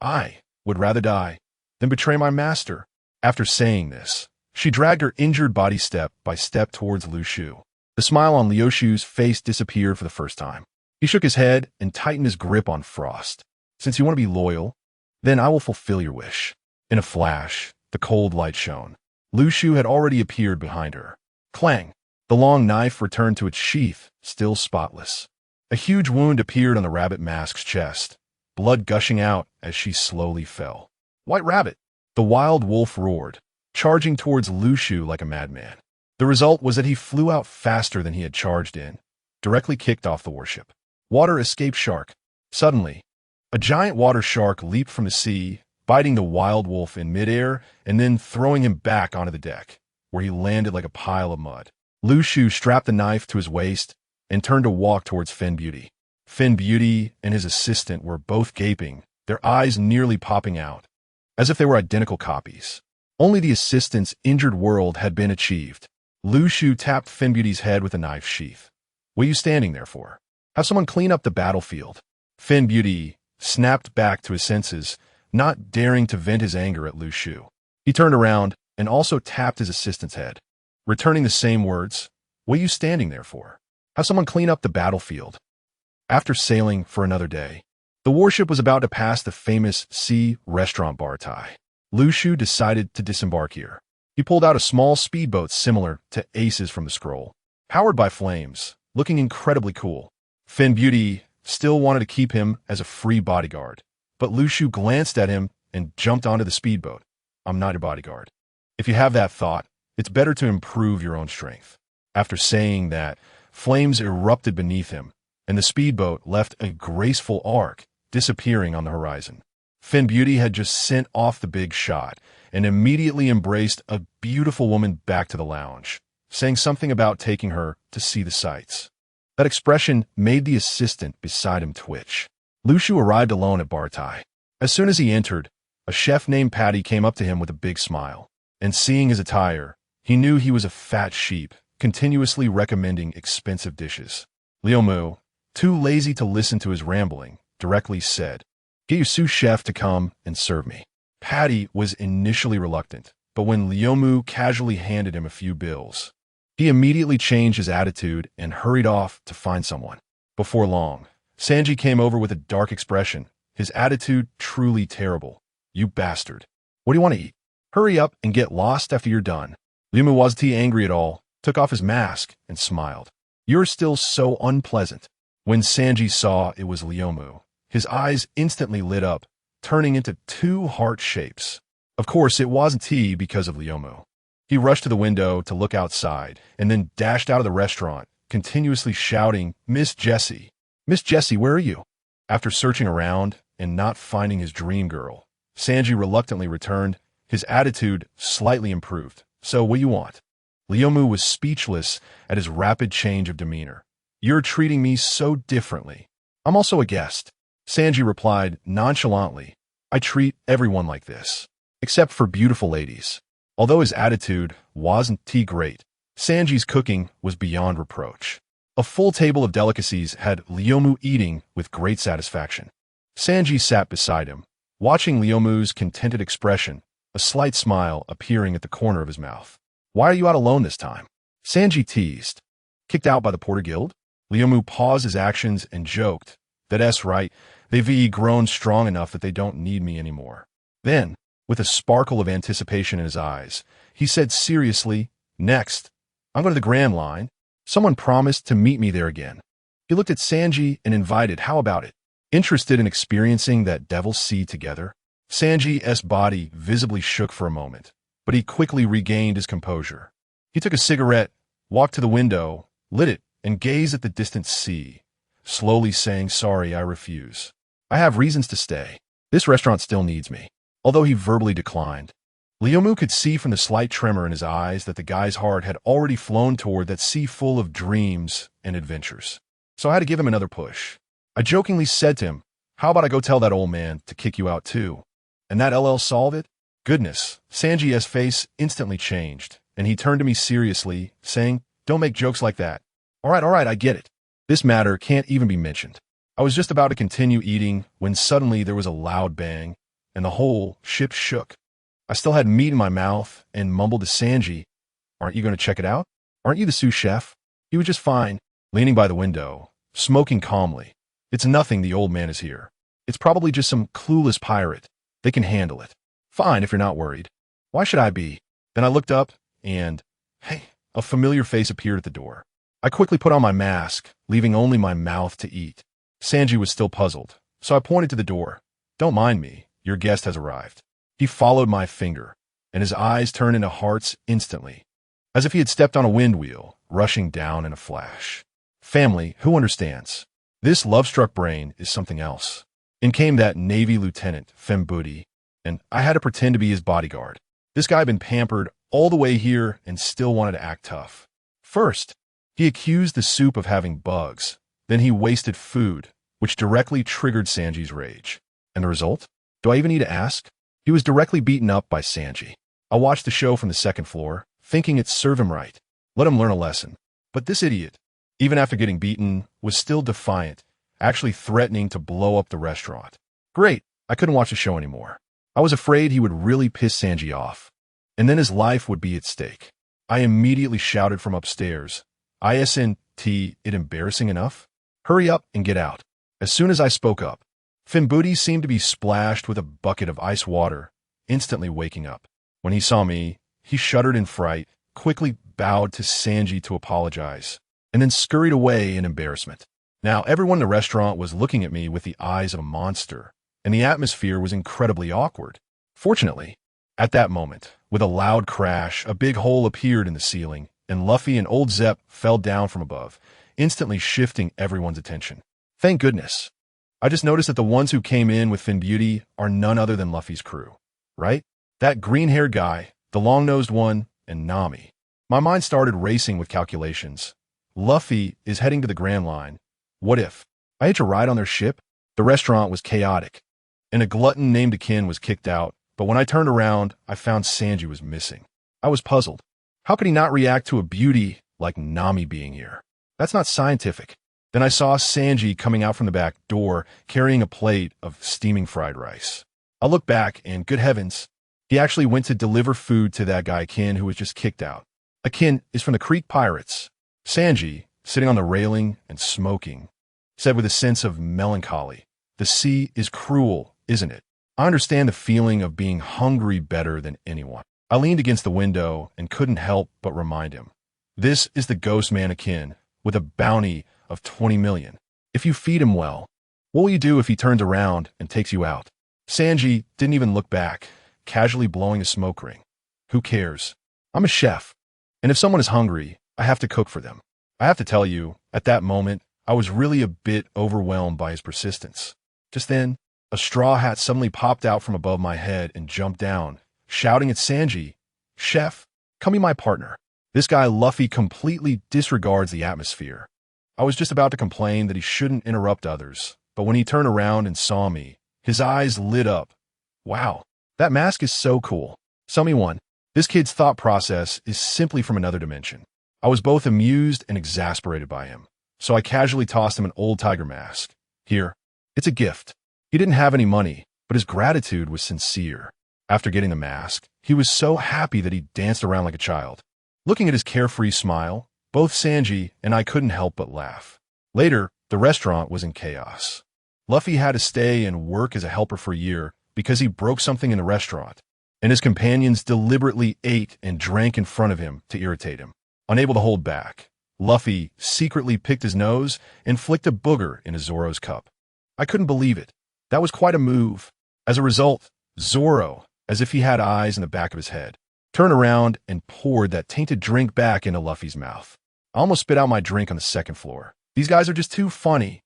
[SPEAKER 1] I would rather die than betray my master." After saying this, she dragged her injured body step by step towards Lu Shu. The smile on Liu Shu's face disappeared for the first time. He shook his head and tightened his grip on Frost. "Since you want to be loyal, then I will fulfill your wish." In a flash, the cold light shone. Lu Shu had already appeared behind her. Clang! The long knife returned to its sheath, still spotless. A huge wound appeared on the rabbit mask's chest, blood gushing out as she slowly fell. "White Rabbit!" The wild wolf roared, charging towards Lu Shu like a madman. The result was that he flew out faster than he had charged in, directly kicked off the warship. Water escaped shark. Suddenly, a giant water shark leaped from the sea, biting the wild wolf in midair and then throwing him back onto the deck, where he landed like a pile of mud. Lu Shu strapped the knife to his waist and turned to walk towards Finn Beauty. Finn Beauty and his assistant were both gaping, their eyes nearly popping out, as if they were identical copies. Only the assistant's injured world had been achieved. Lu Shu tapped Finn Beauty's head with a knife sheath. "What are you standing there for? Have someone clean up the battlefield." Finn Beauty snapped back to his senses, not daring to vent his anger at Lu Shu. He turned around and also tapped his assistant's head, returning the same words, "What are you standing there for? Have someone clean up the battlefield." After sailing for another day, the warship was about to pass the famous sea restaurant bar tie. Luciu decided to disembark here. He pulled out a small speedboat similar to Ace's from the scroll, powered by flames, looking incredibly cool. Finn Beauty still wanted to keep him as a free bodyguard, but Luciu glanced at him and jumped onto the speedboat. I'm not your bodyguard. If you have that thought, it's better to improve your own strength. After saying that, flames erupted beneath him, and the speedboat left a graceful arc, disappearing on the horizon. Finn Beauty had just sent off the big shot and immediately embraced a beautiful woman back to the lounge, saying something about taking her to see the sights. That expression made the assistant beside him twitch. Luciu arrived alone at Bartai. As soon as he entered, a chef named Patty came up to him with a big smile, and seeing his attire, he knew he was a fat sheep, continuously recommending expensive dishes. Liu, too lazy to listen to his rambling, directly said, "Get your sous chef to come and serve me." Patty was initially reluctant, but when Liu casually handed him a few bills, he immediately changed his attitude and hurried off to find someone. Before long, Sanji came over with a dark expression, his attitude truly terrible. "You bastard. What do you want to eat? Hurry up and get lost after you're done." Liu wasn't angry at all, took off his mask, and smiled. "You're still so unpleasant." When Sanji saw it was Liu, his eyes instantly lit up, turning into two heart shapes. Of course, it wasn't he because of Liu. He rushed to the window to look outside, and then dashed out of the restaurant, continuously shouting, "Miss Jessie! Miss Jessie, where are you?" After searching around and not finding his dream girl, Sanji reluctantly returned, his attitude slightly improved. "So what do you want?" Liu was speechless at his rapid change of demeanor. "You're treating me so differently. I'm also a guest." Sanji replied nonchalantly, "I treat everyone like this, except for beautiful ladies." Although his attitude wasn't too great, Sanji's cooking was beyond reproach. A full table of delicacies had Liu eating with great satisfaction. Sanji sat beside him, watching Liu's contented expression, a slight smile appearing at the corner of his mouth. "Why are you out alone this time?" Sanji teased. "Kicked out by the Porter Guild?" Liu paused his actions and joked, "That's right, they've grown strong enough that they don't need me anymore." Then, with a sparkle of anticipation in his eyes, he said seriously, "Next, I'm going to the Grand Line. Someone promised to meet me there again." He looked at Sanji and invited, "How about it? Interested in experiencing that Devil's Sea together?" Sanji's body visibly shook for a moment, but he quickly regained his composure. He took a cigarette, walked to the window, lit it, and gazed at the distant sea, slowly saying, "Sorry, I refuse. I have reasons to stay. This restaurant still needs me." Although he verbally declined, Liu could see from the slight tremor in his eyes that the guy's heart had already flown toward that sea full of dreams and adventures. So I had to give him another push. I jokingly said to him, "How about I go tell that old man to kick you out too? And that LL solve it?" Goodness, Sanji's face instantly changed, and he turned to me seriously, saying, "Don't make jokes like that." All right, I get it. This matter can't even be mentioned." I was just about to continue eating when suddenly there was a loud bang, and the whole ship shook. I still had meat in my mouth and mumbled to Sanji, "Aren't you going to check it out? Aren't you the sous chef?" He was just fine, leaning by the window, smoking calmly. "It's nothing, the old man is here. It's probably just some clueless pirate. They can handle it." "Fine, if you're not worried. Why should I be?" Then I looked up, and, hey, a familiar face appeared at the door. I quickly put on my mask, leaving only my mouth to eat. Sanji was still puzzled, so I pointed to the door. "Don't mind me. Your guest has arrived." He followed my finger, and his eyes turned into hearts instantly, as if he had stepped on a wind wheel, rushing down in a flash. Family, who understands? This love-struck brain is something else. In came that Navy Lieutenant, Fembuti, and I had to pretend to be his bodyguard. This guy had been pampered all the way here and still wanted to act tough. First, he accused the soup of having bugs. Then he wasted food, which directly triggered Sanji's rage. And the result? Do I even need to ask? He was directly beaten up by Sanji. I watched the show from the second floor, thinking it'd serve him right. Let him learn a lesson. But this idiot, even after getting beaten, was still defiant, actually threatening to blow up the restaurant. Great, I couldn't watch the show anymore. I was afraid he would really piss Sanji off, and then his life would be at stake. I immediately shouted from upstairs, "Isn't it embarrassing enough? Hurry up and get out." As soon as I spoke up, Fembuti seemed to be splashed with a bucket of ice water, instantly waking up. When he saw me, he shuddered in fright, quickly bowed to Sanji to apologize, and then scurried away in embarrassment. Now everyone in the restaurant was looking at me with the eyes of a monster, and the atmosphere was incredibly awkward. Fortunately, at that moment, with a loud crash, a big hole appeared in the ceiling, and Luffy and old Zepp fell down from above, instantly shifting everyone's attention. Thank goodness. I just noticed that the ones who came in with Finn Beauty are none other than Luffy's crew, right? That green-haired guy, the long-nosed one, and Nami. My mind started racing with calculations. Luffy is heading to the Grand Line. What if I hitch a ride on their ship? The restaurant was chaotic, and a glutton named Akin was kicked out, but when I turned around, I found Sanji was missing. I was puzzled. How could he not react to a beauty like Nami being here? That's not scientific. Then I saw Sanji coming out from the back door, carrying a plate of steaming fried rice. I looked back, and good heavens, he actually went to deliver food to that guy Akin who was just kicked out. Akin is from the Creek Pirates. Sanji, sitting on the railing and smoking, said with a sense of melancholy, "The sea is cruel, isn't it? I understand the feeling of being hungry better than anyone." I leaned against the window and couldn't help but remind him. This is the ghost man Akin, with a bounty of 20 million. If you feed him well, what will you do if he turns around and takes you out? Sanji didn't even look back, casually blowing a smoke ring. Who cares? I'm a chef, and if someone is hungry, I have to cook for them. I have to tell you, at that moment, I was really a bit overwhelmed by his persistence. Just then, a straw hat suddenly popped out from above my head and jumped down, shouting at Sanji, "Chef, come be my partner." This guy Luffy completely disregards the atmosphere. I was just about to complain that he shouldn't interrupt others, but when he turned around and saw me, his eyes lit up. Wow, that mask is so cool. Tell me one. This kid's thought process is simply from another dimension. I was both amused and exasperated by him, so I casually tossed him an old tiger mask. Here, it's a gift. He didn't have any money, but his gratitude was sincere. After getting the mask, he was so happy that he danced around like a child. Looking at his carefree smile, both Sanji and I couldn't help but laugh. Later, the restaurant was in chaos. Luffy had to stay and work as a helper for a year because he broke something in the restaurant, and his companions deliberately ate and drank in front of him to irritate him. Unable to hold back, Luffy secretly picked his nose and flicked a booger into Zoro's cup. I couldn't believe it. That was quite a move. As a result, Zoro, as if he had eyes in the back of his head, turned around and poured that tainted drink back into Luffy's mouth. I almost spit out my drink on the second floor. These guys are just too funny.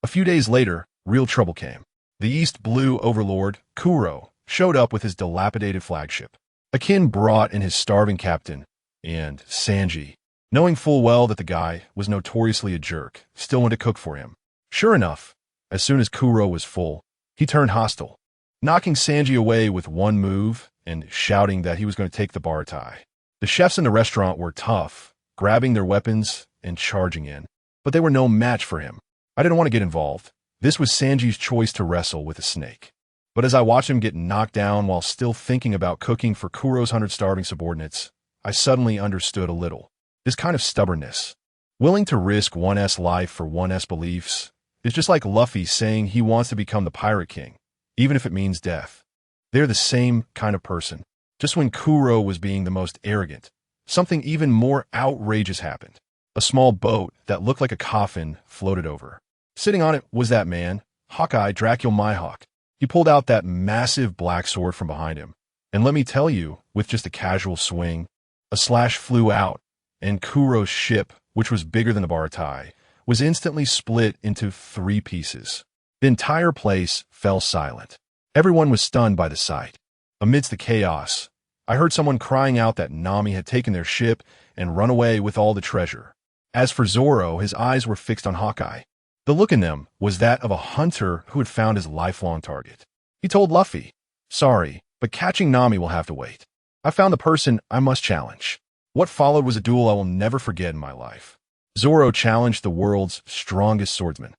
[SPEAKER 1] A few days later, real trouble came. The East Blue Overlord, Kuro, showed up with his dilapidated flagship. Akin brought in his starving captain, and Sanji, knowing full well that the guy was notoriously a jerk, still went to cook for him. Sure enough, as soon as Kuro was full, he turned hostile, knocking Sanji away with one move and shouting that he was going to take the baratai. The chefs in the restaurant were tough, grabbing their weapons and charging in, but they were no match for him. I didn't want to get involved. This was Sanji's choice to wrestle with a snake. But as I watched him get knocked down while still thinking about cooking for Kuro's 100 starving subordinates, I suddenly understood a little. This kind of stubbornness, willing to risk 1's life for 1's beliefs, is just like Luffy saying he wants to become the Pirate King, even if it means death. They're the same kind of person. Just when Kuro was being the most arrogant, something even more outrageous happened. A small boat that looked like a coffin floated over. Sitting on it was that man, Hawkeye Dracul Mihawk. He pulled out that massive black sword from behind him. And let me tell you, with just a casual swing, a slash flew out, and Kuro's ship, which was bigger than the baratai, was instantly split into 3 pieces. The entire place fell silent. Everyone was stunned by the sight. Amidst the chaos, I heard someone crying out that Nami had taken their ship and run away with all the treasure. As for Zoro, his eyes were fixed on Hawkeye. The look in them was that of a hunter who had found his lifelong target. He told Luffy, "Sorry, but catching Nami will have to wait. I found the person I must challenge." What followed was a duel I will never forget in my life. Zoro challenged the world's strongest swordsman.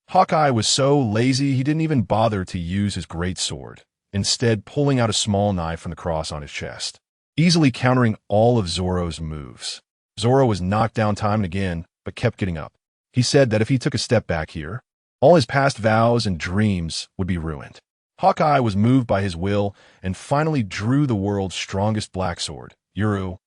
[SPEAKER 1] Hawkeye was so lazy he didn't even bother to use his great sword, instead pulling out a small knife from the cross on his chest, easily countering all of Zoro's moves. Zoro was knocked down time and again, but kept getting up. He said that if he took a step back here, all his past vows and dreams would be ruined. Hawkeye was moved by his will and finally drew the world's strongest black sword, Yuru,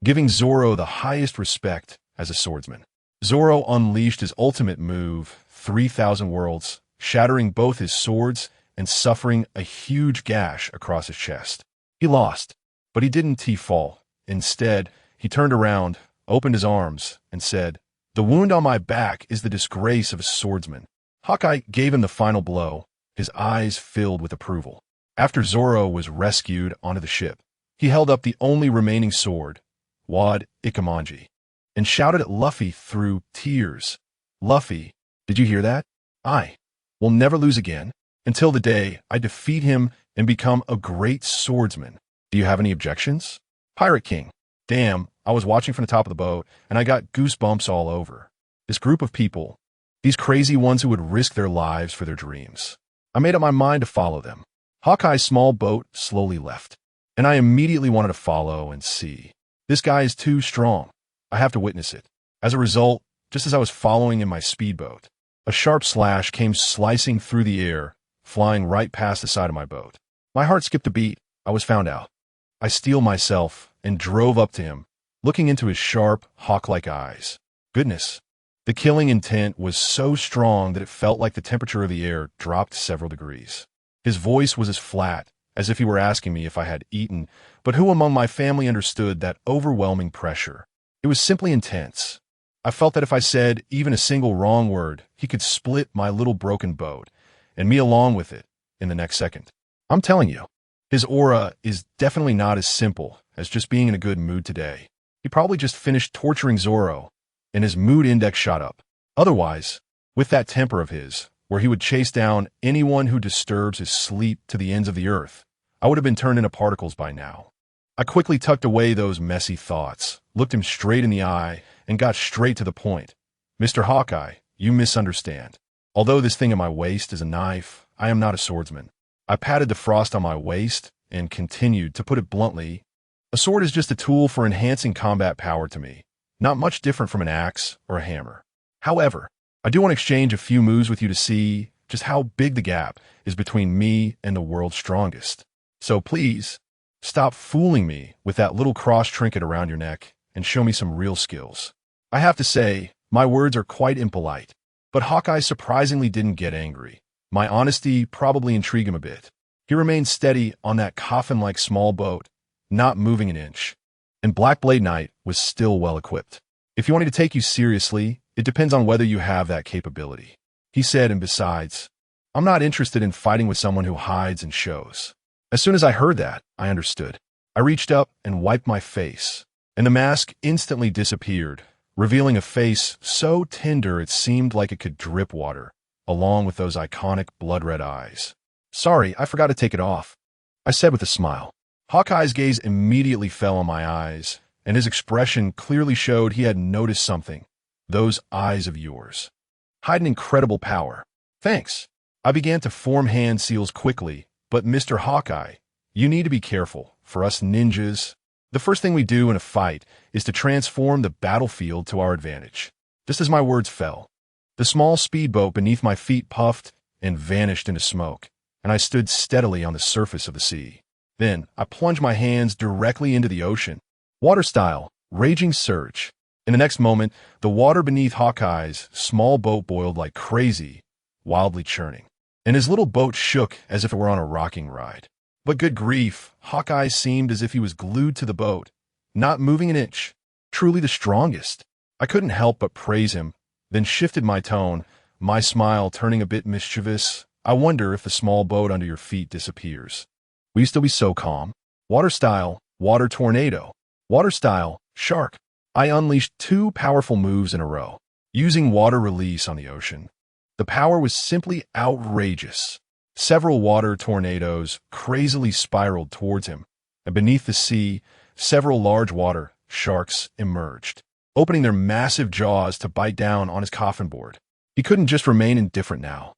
[SPEAKER 1] giving Zoro the highest respect as a swordsman. Zoro unleashed his ultimate move, 3,000 worlds, shattering both his swords and suffering a huge gash across his chest. He lost, but he didn't fall. Instead, he turned around, opened his arms, and said, "The wound on my back is the disgrace of a swordsman." Hawkeye gave him the final blow, his eyes filled with approval. After Zoro was rescued onto the ship, he held up the only remaining sword, Wad Ikamanji, and shouted at Luffy through tears, "Luffy, did you hear that? I will never lose again until the day I defeat him and become a great swordsman. Do you have any objections?" Pirate King, "Damn, I was watching from the top of the boat and I got goosebumps all over. This group of people, these crazy ones who would risk their lives for their dreams. I made up my mind to follow them." Hawkeye's small boat slowly left, and I immediately wanted to follow and see. This guy is too strong. I have to witness it. As a result, just as I was following in my speedboat, a sharp slash came slicing through the air, flying right past the side of my boat. My heart skipped a beat. I was found out. I steeled myself and drove up to him, looking into his sharp, hawk-like eyes. Goodness, the killing intent was so strong that it felt like the temperature of the air dropped several degrees. His voice was as flat as if he were asking me if I had eaten, but who among my family understood that overwhelming pressure? It was simply intense. I felt that if I said even a single wrong word, he could split my little broken boat, and me along with it, in the next second. I'm telling you, his aura is definitely not as simple as just being in a good mood today. He probably just finished torturing Zoro, and his mood index shot up. Otherwise, with that temper of his, where he would chase down anyone who disturbs his sleep to the ends of the earth, I would have been turned into particles by now. I quickly tucked away those messy thoughts, looked him straight in the eye, and got straight to the point. "Mr. Hawkeye, you misunderstand. Although this thing in my waist is a knife, I am not a swordsman." I patted the frost on my waist and continued, "To put it bluntly, a sword is just a tool for enhancing combat power to me, not much different from an axe or a hammer. However, I do want to exchange a few moves with you to see just how big the gap is between me and the world's strongest. So please, stop fooling me with that little cross trinket around your neck and show me some real skills." I have to say, my words are quite impolite, but Hawkeye surprisingly didn't get angry. My honesty probably intrigued him a bit. He remained steady on that coffin-like small boat, not moving an inch. And Black Blade Knight was still well equipped. "If you want me to take you seriously, it depends on whether you have that capability," he said, "and besides, I'm not interested in fighting with someone who hides and shows." As soon as I heard that, I understood. I reached up and wiped my face, and the mask instantly disappeared, revealing a face so tender it seemed like it could drip water, along with those iconic blood-red eyes. "Sorry, I forgot to take it off," I said with a smile. Hawkeye's gaze immediately fell on my eyes, and his expression clearly showed he had noticed something. "Those eyes of yours hide an incredible power." "Thanks." I began to form hand seals quickly, "But Mr. Hawkeye, you need to be careful. For us ninjas, the first thing we do in a fight is to transform the battlefield to our advantage." Just as my words fell, the small speedboat beneath my feet puffed and vanished into smoke, and I stood steadily on the surface of the sea. Then I plunged my hands directly into the ocean. Water-style, raging surge. In the next moment, the water beneath Hawkeye's small boat boiled like crazy, wildly churning, and his little boat shook as if it were on a rocking ride. But good grief, Hawkeye seemed as if he was glued to the boat, not moving an inch. Truly the strongest. I couldn't help but praise him, then shifted my tone, my smile turning a bit mischievous. "I wonder if the small boat under your feet disappears. Will you still be so calm?" Water-style, water tornado. Water-style, shark. I unleashed 2 powerful moves in a row, using water release on the ocean. The power was simply outrageous. Several water tornadoes crazily spiraled towards him, and beneath the sea, several large water sharks emerged, opening their massive jaws to bite down on his coffin board. He couldn't just remain indifferent now,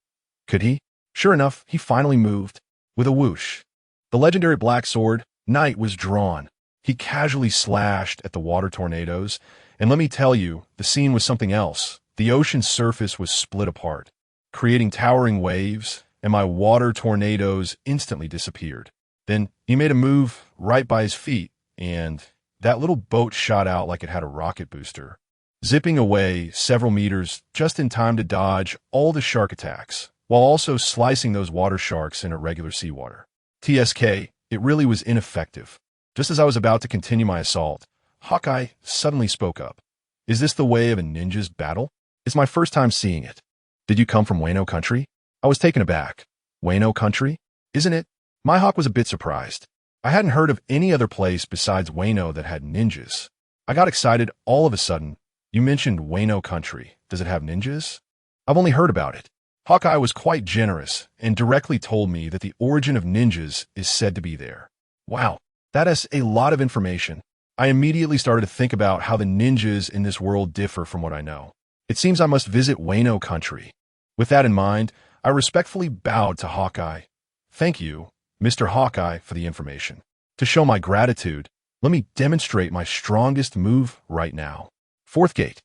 [SPEAKER 1] could he? Sure enough, he finally moved. With a whoosh, the legendary black sword, Knight, was drawn. He casually slashed at the water tornadoes, and let me tell you, the scene was something else. The ocean's surface was split apart, creating towering waves, and my water tornadoes instantly disappeared. Then he made a move right by his feet, and that little boat shot out like it had a rocket booster, zipping away several meters just in time to dodge all the shark attacks, while also slicing those water sharks in irregular seawater. TSK, it really was ineffective. Just as I was about to continue my assault, Hawkeye suddenly spoke up. Is this the way of a ninja's battle? It's my first time seeing it. Did you come from Wano country? I was taken aback. Wano country? Isn't it? My Hawk was a bit surprised. I hadn't heard of any other place besides Wano that had ninjas. I got excited all of a sudden. You mentioned Wano country. Does it have ninjas? I've only heard about it. Hawkeye was quite generous and directly told me that the origin of ninjas is said to be there. Wow, that is a lot of information. I immediately started to think about how the ninjas in this world differ from what I know. It seems I must visit Wano country. With that in mind, I respectfully bowed to Hawkeye. Thank you, Mr. Hawkeye, for the information. To show my gratitude, let me demonstrate my strongest move right now. Fourth gate.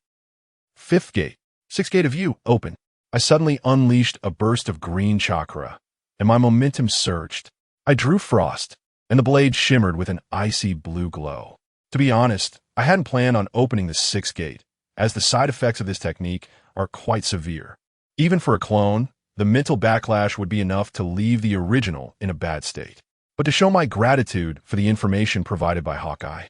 [SPEAKER 1] Fifth gate. Sixth gate of you, open. I suddenly unleashed a burst of green chakra, and my momentum surged. I drew frost, and the blade shimmered with an icy blue glow. To be honest, I hadn't planned on opening the sixth gate, as the side effects of this technique are quite severe. Even for a clone, the mental backlash would be enough to leave the original in a bad state. But to show my gratitude for the information provided by Hawkeye,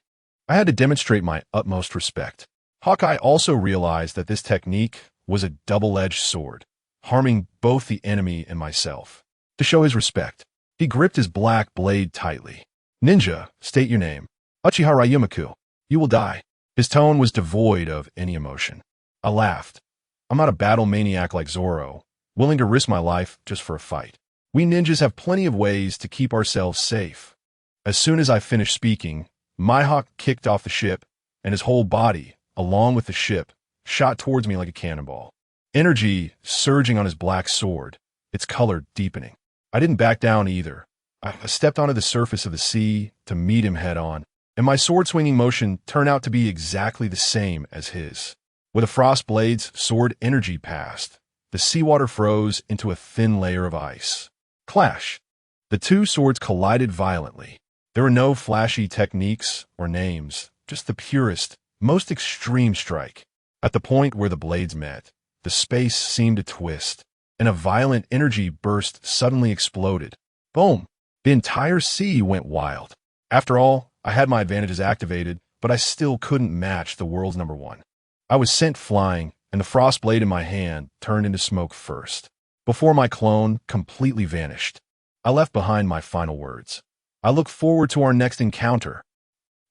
[SPEAKER 1] I had to demonstrate my utmost respect. Hawkeye also realized that this technique was a double-edged sword, harming both the enemy and myself. To show his respect, he gripped his black blade tightly. Ninja, state your name. Uchiha Ryumaku, you will die. His tone was devoid of any emotion. I laughed. I'm not a battle maniac like Zoro, willing to risk my life just for a fight. We ninjas have plenty of ways to keep ourselves safe. As soon as I finished speaking, my Hawk kicked off the ship, and his whole body, along with the ship, shot towards me like a cannonball. Energy surging on his black sword, its color deepening. I didn't back down either. I stepped onto the surface of the sea to meet him head-on, and my sword-swinging motion turned out to be exactly the same as his. With a frost blade's sword energy passed, the seawater froze into a thin layer of ice. Clash! The two swords collided violently. There were no flashy techniques or names, just the purest, most extreme strike. At the point where the blades met, the space seemed to twist, and a violent energy burst suddenly exploded. Boom! The entire sea went wild. After all, I had my advantages activated, but I still couldn't match the world's number one. I was sent flying, and the frost blade in my hand turned into smoke first, before my clone completely vanished. I left behind my final words. I look forward to our next encounter.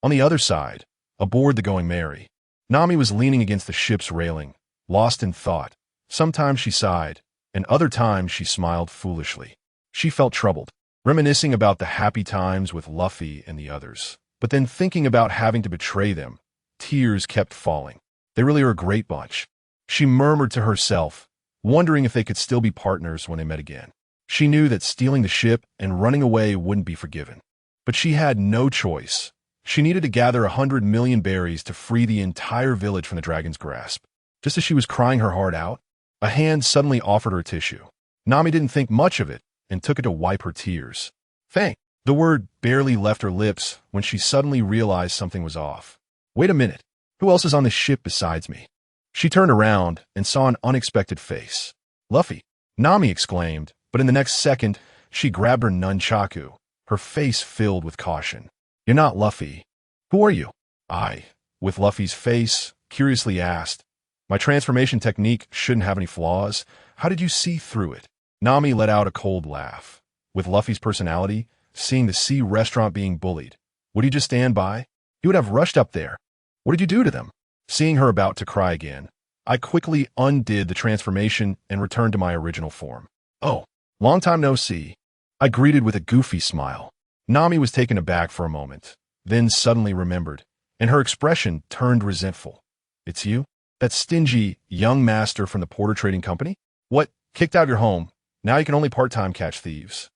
[SPEAKER 1] On the other side, aboard the Going Merry, Nami was leaning against the ship's railing, lost in thought. Sometimes she sighed, and other times she smiled foolishly. She felt troubled, reminiscing about the happy times with Luffy and the others. But then thinking about having to betray them, tears kept falling. They really are a great bunch. She murmured to herself, wondering if they could still be partners when they met again. She knew that stealing the ship and running away wouldn't be forgiven. But she had no choice. She needed to gather 100 million berries to free the entire village from the dragon's grasp. Just as she was crying her heart out, a hand suddenly offered her a tissue. Nami didn't think much of it and took it to wipe her tears. Thank. The word barely left her lips when she suddenly realized something was off. Wait a minute. Who else is on this ship besides me? She turned around and saw an unexpected face. Luffy, Nami exclaimed, but in the next second, she grabbed her nunchaku, her face filled with caution. You're not Luffy. Who are you? I, with Luffy's face, curiously asked. My transformation technique shouldn't have any flaws. How did you see through it? Nami let out a cold laugh. With Luffy's personality, seeing the sea restaurant being bullied, would he just stand by? He would have rushed up there. What did you do to them? Seeing her about to cry again, I quickly undid the transformation and returned to my original form. Oh, long time no see. I greeted with a goofy smile. Nami was taken aback for a moment, then suddenly remembered, and her expression turned resentful. It's you? That stingy, young master from the Porter Trading Company? What? Kicked out your home. Now you can only part-time catch thieves.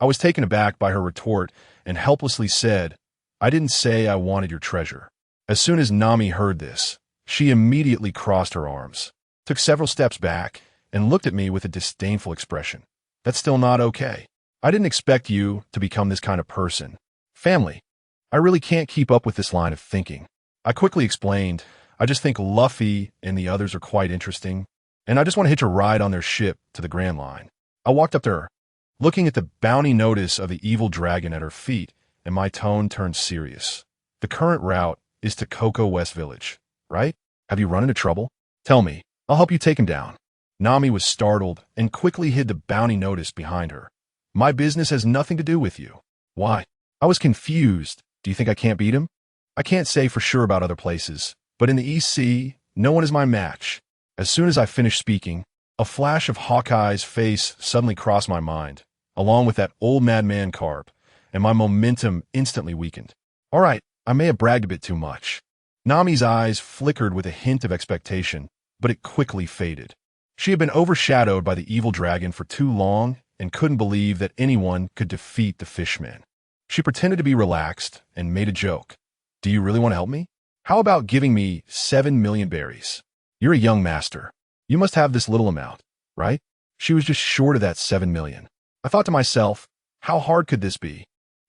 [SPEAKER 1] I was taken aback by her retort and helplessly said, I didn't say I wanted your treasure. As soon as Nami heard this, she immediately crossed her arms, took several steps back, and looked at me with a disdainful expression. That's still not okay. I didn't expect you to become this kind of person. Family. I really can't keep up with this line of thinking. I quickly explained, I just think Luffy and the others are quite interesting, and I just want to hitch a ride on their ship to the Grand Line. I walked up to her, looking at the bounty notice of the evil dragon at her feet, and my tone turned serious. The current route is to Cocoa West Village, right? Have you run into trouble? Tell me. I'll help you take him down. Nami was startled and quickly hid the bounty notice behind her. My business has nothing to do with you. Why? I was confused. Do you think I can't beat him? I can't say for sure about other places, but in the East Sea, no one is my match. As soon as I finished speaking, a flash of Hawkeye's face suddenly crossed my mind, along with that old madman Karp, and my momentum instantly weakened. All right, I may have bragged a bit too much. Nami's eyes flickered with a hint of expectation, but it quickly faded. She had been overshadowed by the evil dragon for too long and couldn't believe that anyone could defeat the fishman. She pretended to be relaxed and made a joke. Do you really want to help me? How about giving me 7 million berries? You're a young master. You must have this little amount, right? She was just short of that 7 million. I thought to myself, how hard could this be?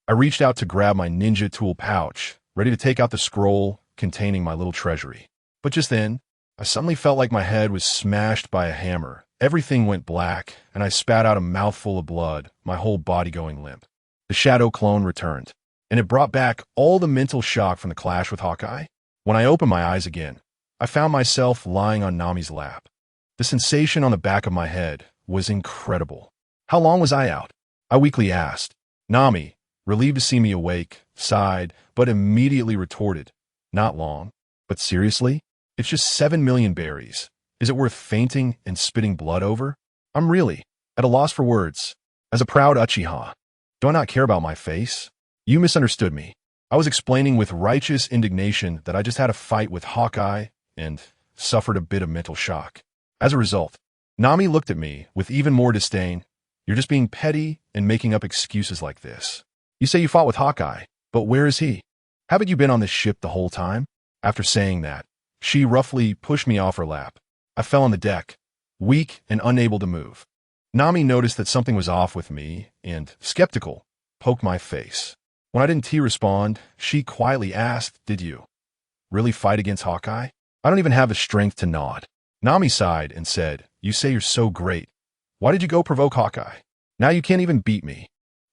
[SPEAKER 1] I reached out to grab my ninja tool pouch, ready to take out the scroll containing my little treasury. But just then, I suddenly felt like my head was smashed by a hammer. Everything went black, and I spat out a mouthful of blood, my whole body going limp. The shadow clone returned, and it brought back all the mental shock from the clash with Hawkeye. When I opened my eyes again, I found myself lying on Nami's lap. The sensation on the back of my head was incredible. How long was I out? I weakly asked. Nami, relieved to see me awake, sighed, but immediately retorted, not long. But seriously? It's just 7 million berries. Is it worth fainting and spitting blood over? I'm really at a loss for words. As a proud Uchiha, do I not care about my face? You misunderstood me. I was explaining with righteous indignation that I just had a fight with Hawkeye and suffered a bit of mental shock. As a result, Nami looked at me with even more disdain. You're just being petty and making up excuses like this. You say you fought with Hawkeye, but where is he? Haven't you been on this ship the whole time? After saying that, she roughly pushed me off her lap. I fell on the deck, weak and unable to move. Nami noticed that something was off with me and, skeptical, poked my face. When I didn't respond, she quietly asked, did you really fight against Hawkeye? I don't even have the strength to nod. Nami sighed and said, you say you're so great. Why did you go provoke Hawkeye? Now you can't even beat me.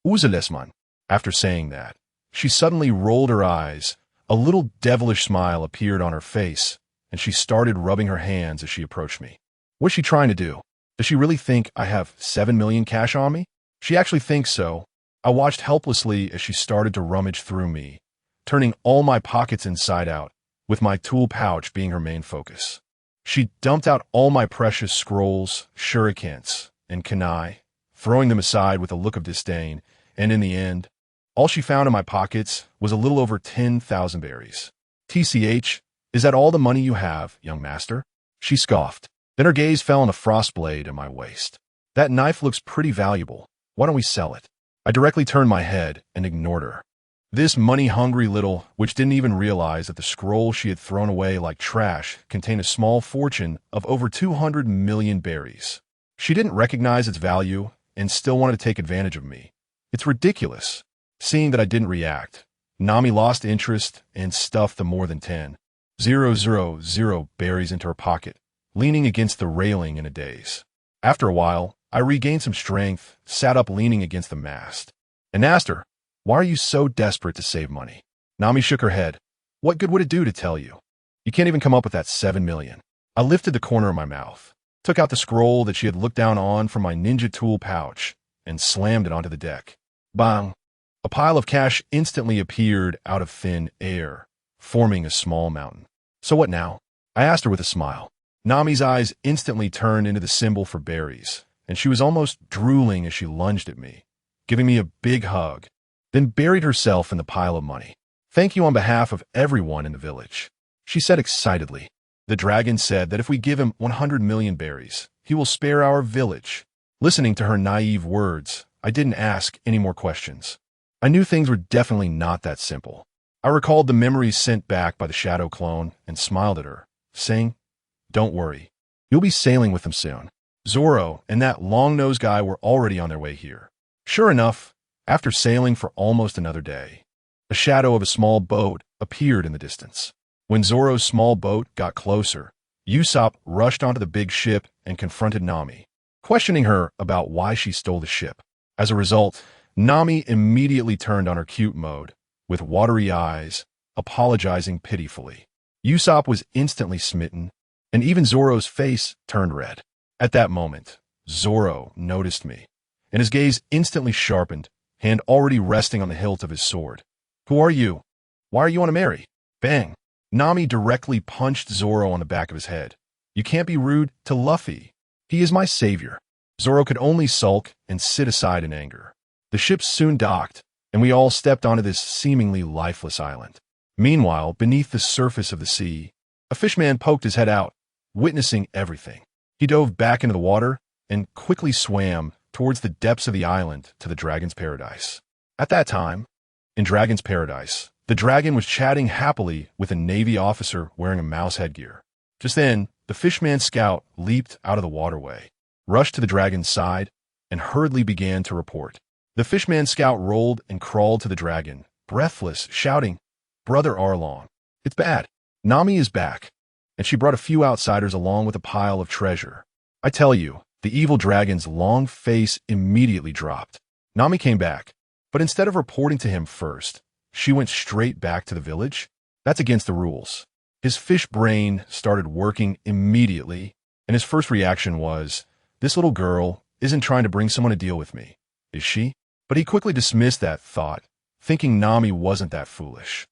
[SPEAKER 1] UchihaDescendant. After saying that, she suddenly rolled her eyes. A little devilish smile appeared on her face, and she started rubbing her hands as she approached me. What's she trying to do? Does she really think I have 7 million cash on me? She actually thinks so. I watched helplessly as she started to rummage through me, turning all my pockets inside out, with my tool pouch being her main focus. She dumped out all my precious scrolls, shurikens, and kunai, throwing them aside with a look of disdain, and in the end, all she found in my pockets was a little over 10,000 berries. TCH, is that all the money you have, young master? She scoffed. Then her gaze fell on a frost blade in my waist. That knife looks pretty valuable. Why don't we sell it? I directly turned my head and ignored her. This money-hungry little, which didn't even realize that the scroll she had thrown away like trash contained a small fortune of over 200 million berries. She didn't recognize its value and still wanted to take advantage of me. It's ridiculous. Seeing that I didn't react, Nami lost interest and stuffed the more than 10,000 berries into her pocket, leaning against the railing in a daze. After a while, I regained some strength, sat up leaning against the mast, and asked her, why are you so desperate to save money? Nami shook her head. What good would it do to tell you? You can't even come up with that 7 million. I lifted the corner of my mouth, took out the scroll that she had looked down on from my ninja tool pouch, and slammed it onto the deck. Bang! A pile of cash instantly appeared out of thin air, forming a small mountain. So what now? I asked her with a smile. Nami's eyes instantly turned into the symbol for berries, and she was almost drooling as she lunged at me, giving me a big hug, then buried herself in the pile of money. Thank you on behalf of everyone in the village, she said excitedly. The dragon said that if we give him 100 million berries, he will spare our village. Listening to her naive words, I didn't ask any more questions. I knew things were definitely not that simple. I recalled the memories sent back by the shadow clone and smiled at her, saying, don't worry, you'll be sailing with them soon. Zoro and that long-nosed guy were already on their way here. Sure enough, after sailing for almost another day, a shadow of a small boat appeared in the distance. When Zoro's small boat got closer, Usopp rushed onto the big ship and confronted Nami, questioning her about why she stole the ship. As a result, Nami immediately turned on her cute mode, with watery eyes, apologizing pitifully. Usopp was instantly smitten, and even Zoro's face turned red. At that moment, Zoro noticed me, and his gaze instantly sharpened, hand already resting on the hilt of his sword. "Who are you? Why are you on a merry?" Bang! Nami directly punched Zoro on the back of his head. "You can't be rude to Luffy. He is my savior." Zoro could only sulk and sit aside in anger. The ship soon docked, and we all stepped onto this seemingly lifeless island. Meanwhile, beneath the surface of the sea, a fishman poked his head out, witnessing everything. He dove back into the water and quickly swam towards the depths of the island to the dragon's paradise. At that time, in Dragon's Paradise, the dragon was chatting happily with a Navy officer wearing a mouse headgear. Just then, the fishman scout leaped out of the waterway, rushed to the dragon's side, and hurriedly began to report. The fishman scout rolled and crawled to the dragon, breathless, shouting, "Brother Arlong, it's bad. Nami is back, and she brought a few outsiders along with a pile of treasure." I tell you, the evil dragon's long face immediately dropped. Nami came back, but instead of reporting to him first, she went straight back to the village. That's against the rules. His fish brain started working immediately, and his first reaction was, "This little girl isn't trying to bring someone to deal with me, is she?" But he quickly dismissed that thought, thinking Nami wasn't that foolish.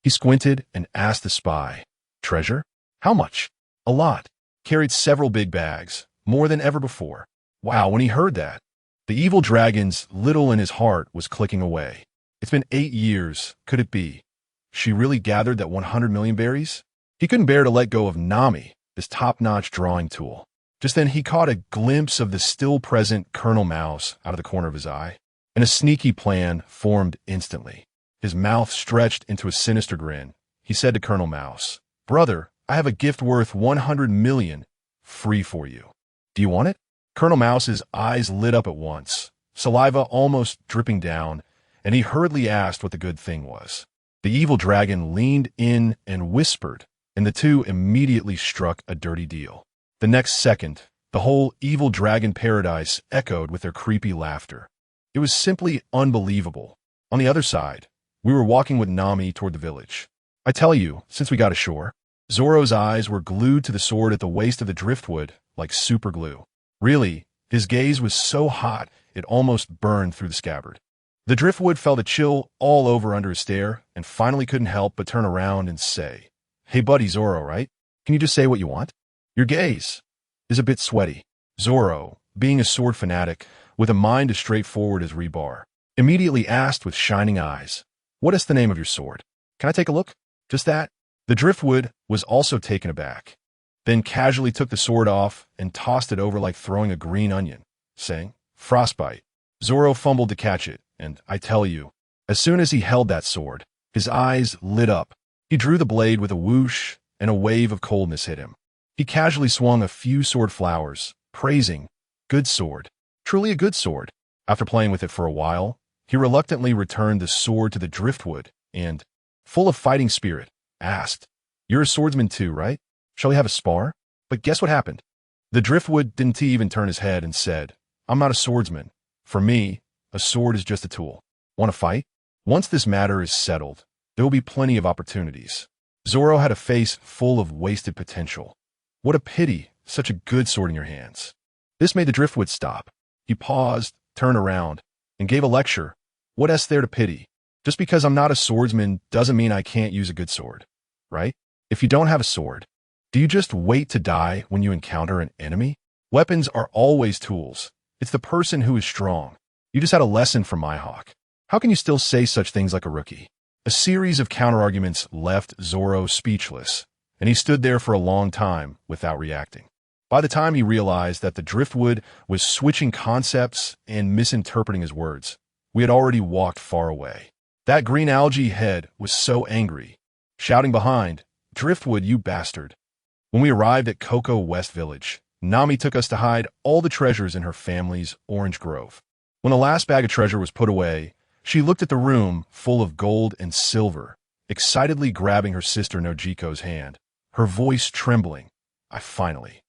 [SPEAKER 1] He squinted and asked the spy, "Treasure? How much?" "A lot." Carried several big bags, more than ever before. Wow, when he heard that, the evil dragon's little in his heart was clicking away. It's been 8 years. Could it be? She really gathered that 100 million berries? He couldn't bear to let go of Nami, this top-notch drawing tool. Just then he caught a glimpse of the still-present Colonel Mouse out of the corner of his eye, and a sneaky plan formed instantly. His mouth stretched into a sinister grin. He said to Colonel Mouse, "Brother, I have a gift worth 100 million free for you. Do you want it?" Colonel Mouse's eyes lit up at once, saliva almost dripping down, and he hurriedly asked what the good thing was. The evil dragon leaned in and whispered, and the two immediately struck a dirty deal. The next second, the whole evil dragon paradise echoed with their creepy laughter. It was simply unbelievable. On the other side, we were walking with Nami toward the village. I tell you, since we got ashore, Zoro's eyes were glued to the sword at the waist of the driftwood like super glue. Really, his gaze was so hot it almost burned through the scabbard. The driftwood felt a chill all over under his stare and finally couldn't help but turn around and say, "Hey buddy Zoro, right? Can you just say what you want?" Your gaze is a bit sweaty. Zoro, being a sword fanatic, with a mind as straightforward as rebar, immediately asked with shining eyes, "What is the name of your sword? Can I take a look?" Just that. The driftwood was also taken aback, then casually took the sword off and tossed it over like throwing a green onion, saying, "Frostbite." Zoro fumbled to catch it, and I tell you, as soon as he held that sword, his eyes lit up. He drew the blade with a whoosh, and a wave of coldness hit him. He casually swung a few sword flowers, praising, "Good sword. Truly a good sword." After playing with it for a while, he reluctantly returned the sword to the driftwood and, full of fighting spirit, asked, "You're a swordsman too, right? Shall we have a spar?" But guess what happened? The driftwood didn't even turn his head and said, "I'm not a swordsman. For me, a sword is just a tool. Want to fight?" Once this matter is settled, there will be plenty of opportunities. Zoro had a face full of wasted potential. What a pity, such a good sword in your hands. This made the driftwood stop. He paused, turned around, and gave a lecture. What is there to pity? Just because I'm not a swordsman doesn't mean I can't use a good sword, right? If you don't have a sword, do you just wait to die when you encounter an enemy? Weapons are always tools. It's the person who is strong. You just had a lesson from Mihawk. How can you still say such things like a rookie? A series of counterarguments left Zoro speechless, and he stood there for a long time without reacting. By the time he realized that the driftwood was switching concepts and misinterpreting his words, we had already walked far away. That green algae head was so angry, shouting behind, "Driftwood, you bastard." When we arrived at Cocoa West Village, Nami took us to hide all the treasures in her family's orange grove. When the last bag of treasure was put away, she looked at the room full of gold and silver, excitedly grabbing her sister Nojiko's hand, her voice trembling. I finally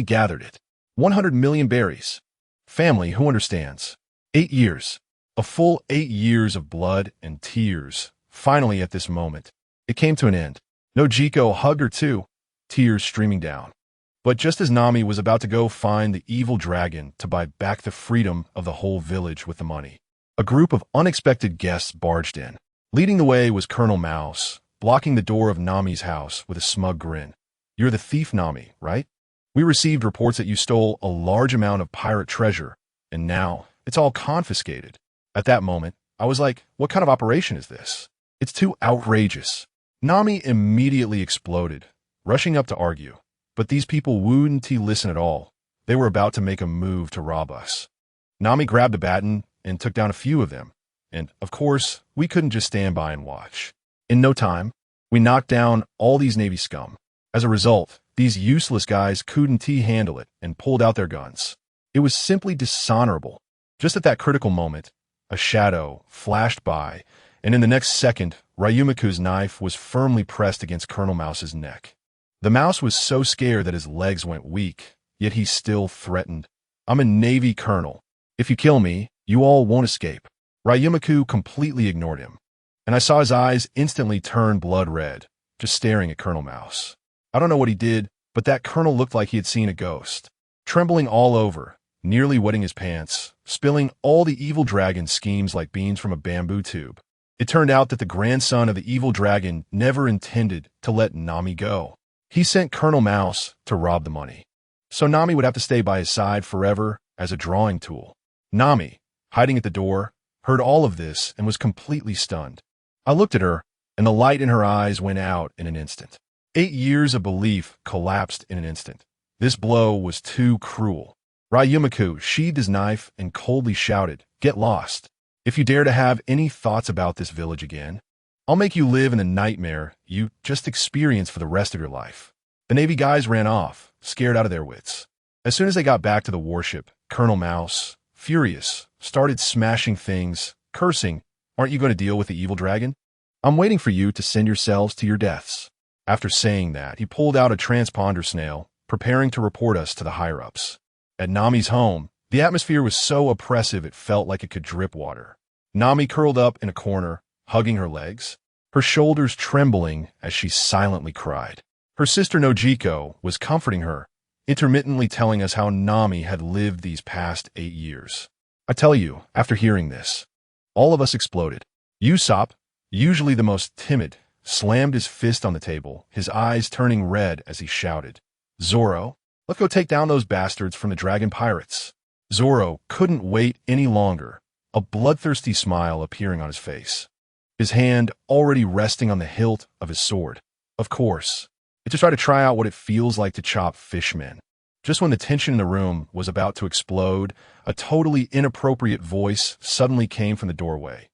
[SPEAKER 1] gathered it. 100 million berries. Family who understands. 8 years. A full 8 years of blood and tears. Finally, at this moment, it came to an end. Nojiko hugged her too, tears streaming down. But just as Nami was about to go find the evil dragon to buy back the freedom of the whole village with the money, a group of unexpected guests barged in. Leading the way was Colonel Mouse, blocking the door of Nami's house with a smug grin. You're the thief, Nami, right? We received reports that you stole a large amount of pirate treasure, and now it's all confiscated. At that moment, I was like, what kind of operation is this? It's too outrageous. Nami immediately exploded, rushing up to argue. But these people wouldn't listen at all. They were about to make a move to rob us. Nami grabbed a baton and took down a few of them. And, of course, we couldn't just stand by and watch. In no time, we knocked down all these Navy scum. As a result, these useless guys couldn't handle it and pulled out their guns. It was simply dishonorable. Just at that critical moment, a shadow flashed by, and in the next second, Ryumaku's knife was firmly pressed against Colonel Mouse's neck. The mouse was so scared that his legs went weak, yet he still threatened. I'm a Navy colonel. If you kill me, you all won't escape. Ryumaku completely ignored him, and I saw his eyes instantly turn blood red, just staring at Colonel Mouse. I don't know what he did, but that colonel looked like he had seen a ghost. Trembling all over, nearly wetting his pants, spilling all the evil dragon's schemes like beans from a bamboo tube. It turned out that the grandson of the evil dragon never intended to let Nami go. He sent Colonel Mouse to rob the money, so Nami would have to stay by his side forever as a drawing tool. Nami, hiding at the door, heard all of this and was completely stunned. I looked at her, and the light in her eyes went out in an instant. 8 years of belief collapsed in an instant. This blow was too cruel. Ryumaku sheathed his knife and coldly shouted, "Get lost. If you dare to have any thoughts about this village again, I'll make you live in the nightmare you just experienced for the rest of your life." The Navy guys ran off, scared out of their wits. As soon as they got back to the warship, Colonel Mouse, furious, started smashing things, cursing, "Aren't you going to deal with the evil dragon? I'm waiting for you to send yourselves to your deaths." After saying that, he pulled out a transponder snail, preparing to report us to the higher-ups. At Nami's home, the atmosphere was so oppressive it felt like it could drip water. Nami curled up in a corner, hugging her legs, her shoulders trembling as she silently cried. Her sister Nojiko was comforting her, intermittently telling us how Nami had lived these past 8 years. I tell you, after hearing this, all of us exploded. Usopp, usually the most timid, slammed his fist on the table, his eyes turning red as he shouted, "Zoro, let's go take down those bastards from the Dragon Pirates." Zoro couldn't wait any longer, a bloodthirsty smile appearing on his face, his hand already resting on the hilt of his sword. Of course, it's to try out what it feels like to chop fishmen. Just when the tension in the room was about to explode, a totally inappropriate voice suddenly came from the doorway.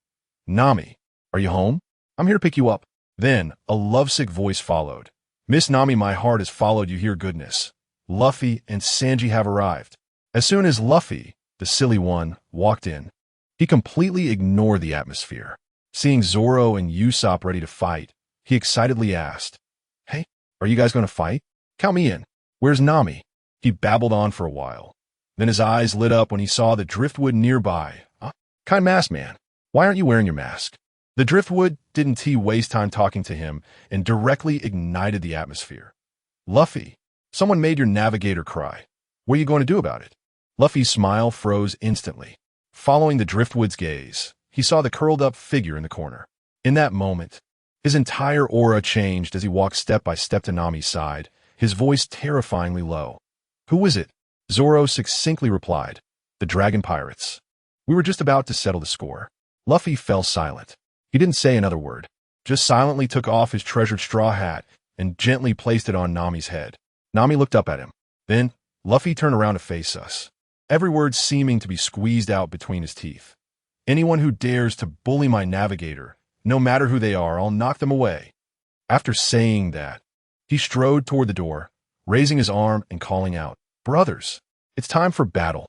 [SPEAKER 1] "Nami, are you home? I'm here to pick you up." Then, a lovesick voice followed. "Miss Nami, my heart has followed you here, goodness. Luffy and Sanji have arrived." As soon as Luffy, the silly one, walked in, he completely ignored the atmosphere. Seeing Zoro and Usopp ready to fight, he excitedly asked, "Hey, are you guys going to fight? Count me in. Where's Nami?" He babbled on for a while. Then his eyes lit up when he saw the driftwood nearby. "Kind mask, man. Why aren't you wearing your mask?" The driftwood didn't waste time talking to him and directly ignited the atmosphere. "Luffy, someone made your navigator cry. What are you going to do about it?" Luffy's smile froze instantly. Following the driftwood's gaze, he saw the curled-up figure in the corner. In that moment, his entire aura changed as he walked step by step to Nami's side, his voice terrifyingly low. "Who is it?" Zoro succinctly replied, "The Dragon Pirates. We were just about to settle the score." Luffy fell silent. He didn't say another word, just silently took off his treasured straw hat and gently placed it on Nami's head. Nami looked up at him. Then, Luffy turned around to face us, every word seeming to be squeezed out between his teeth. "Anyone who dares to bully my navigator, no matter who they are, I'll knock them away." After saying that, he strode toward the door, raising his arm and calling out, "Brothers, it's time for battle."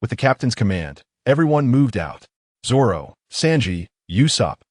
[SPEAKER 1] With the captain's command, everyone moved out. Zoro, Sanji, Usopp,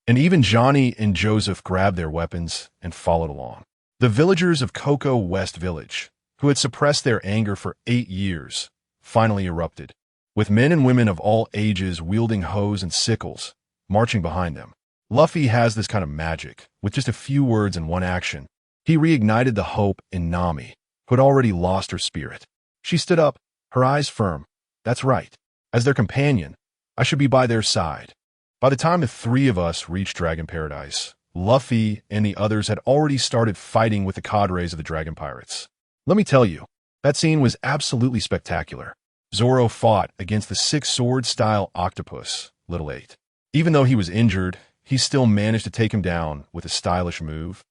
[SPEAKER 1] and even Johnny and Joseph grabbed their weapons and followed along. The villagers of Cocoa West Village, who had suppressed their anger for 8 years, finally erupted, with men and women of all ages wielding hoes and sickles, marching behind them. Luffy has this kind of magic. With just a few words and one action, he reignited the hope in Nami, who had already lost her spirit. She stood up, her eyes firm. That's right. As their companion, I should be by their side. By the time the 3 of us reached Dragon Paradise, Luffy and the others had already started fighting with the cadres of the Dragon Pirates. Let me tell you, that scene was absolutely spectacular. Zoro fought against the 6-sword-style octopus, Little 8. Even though he was injured, he still managed to take him down with a stylish move.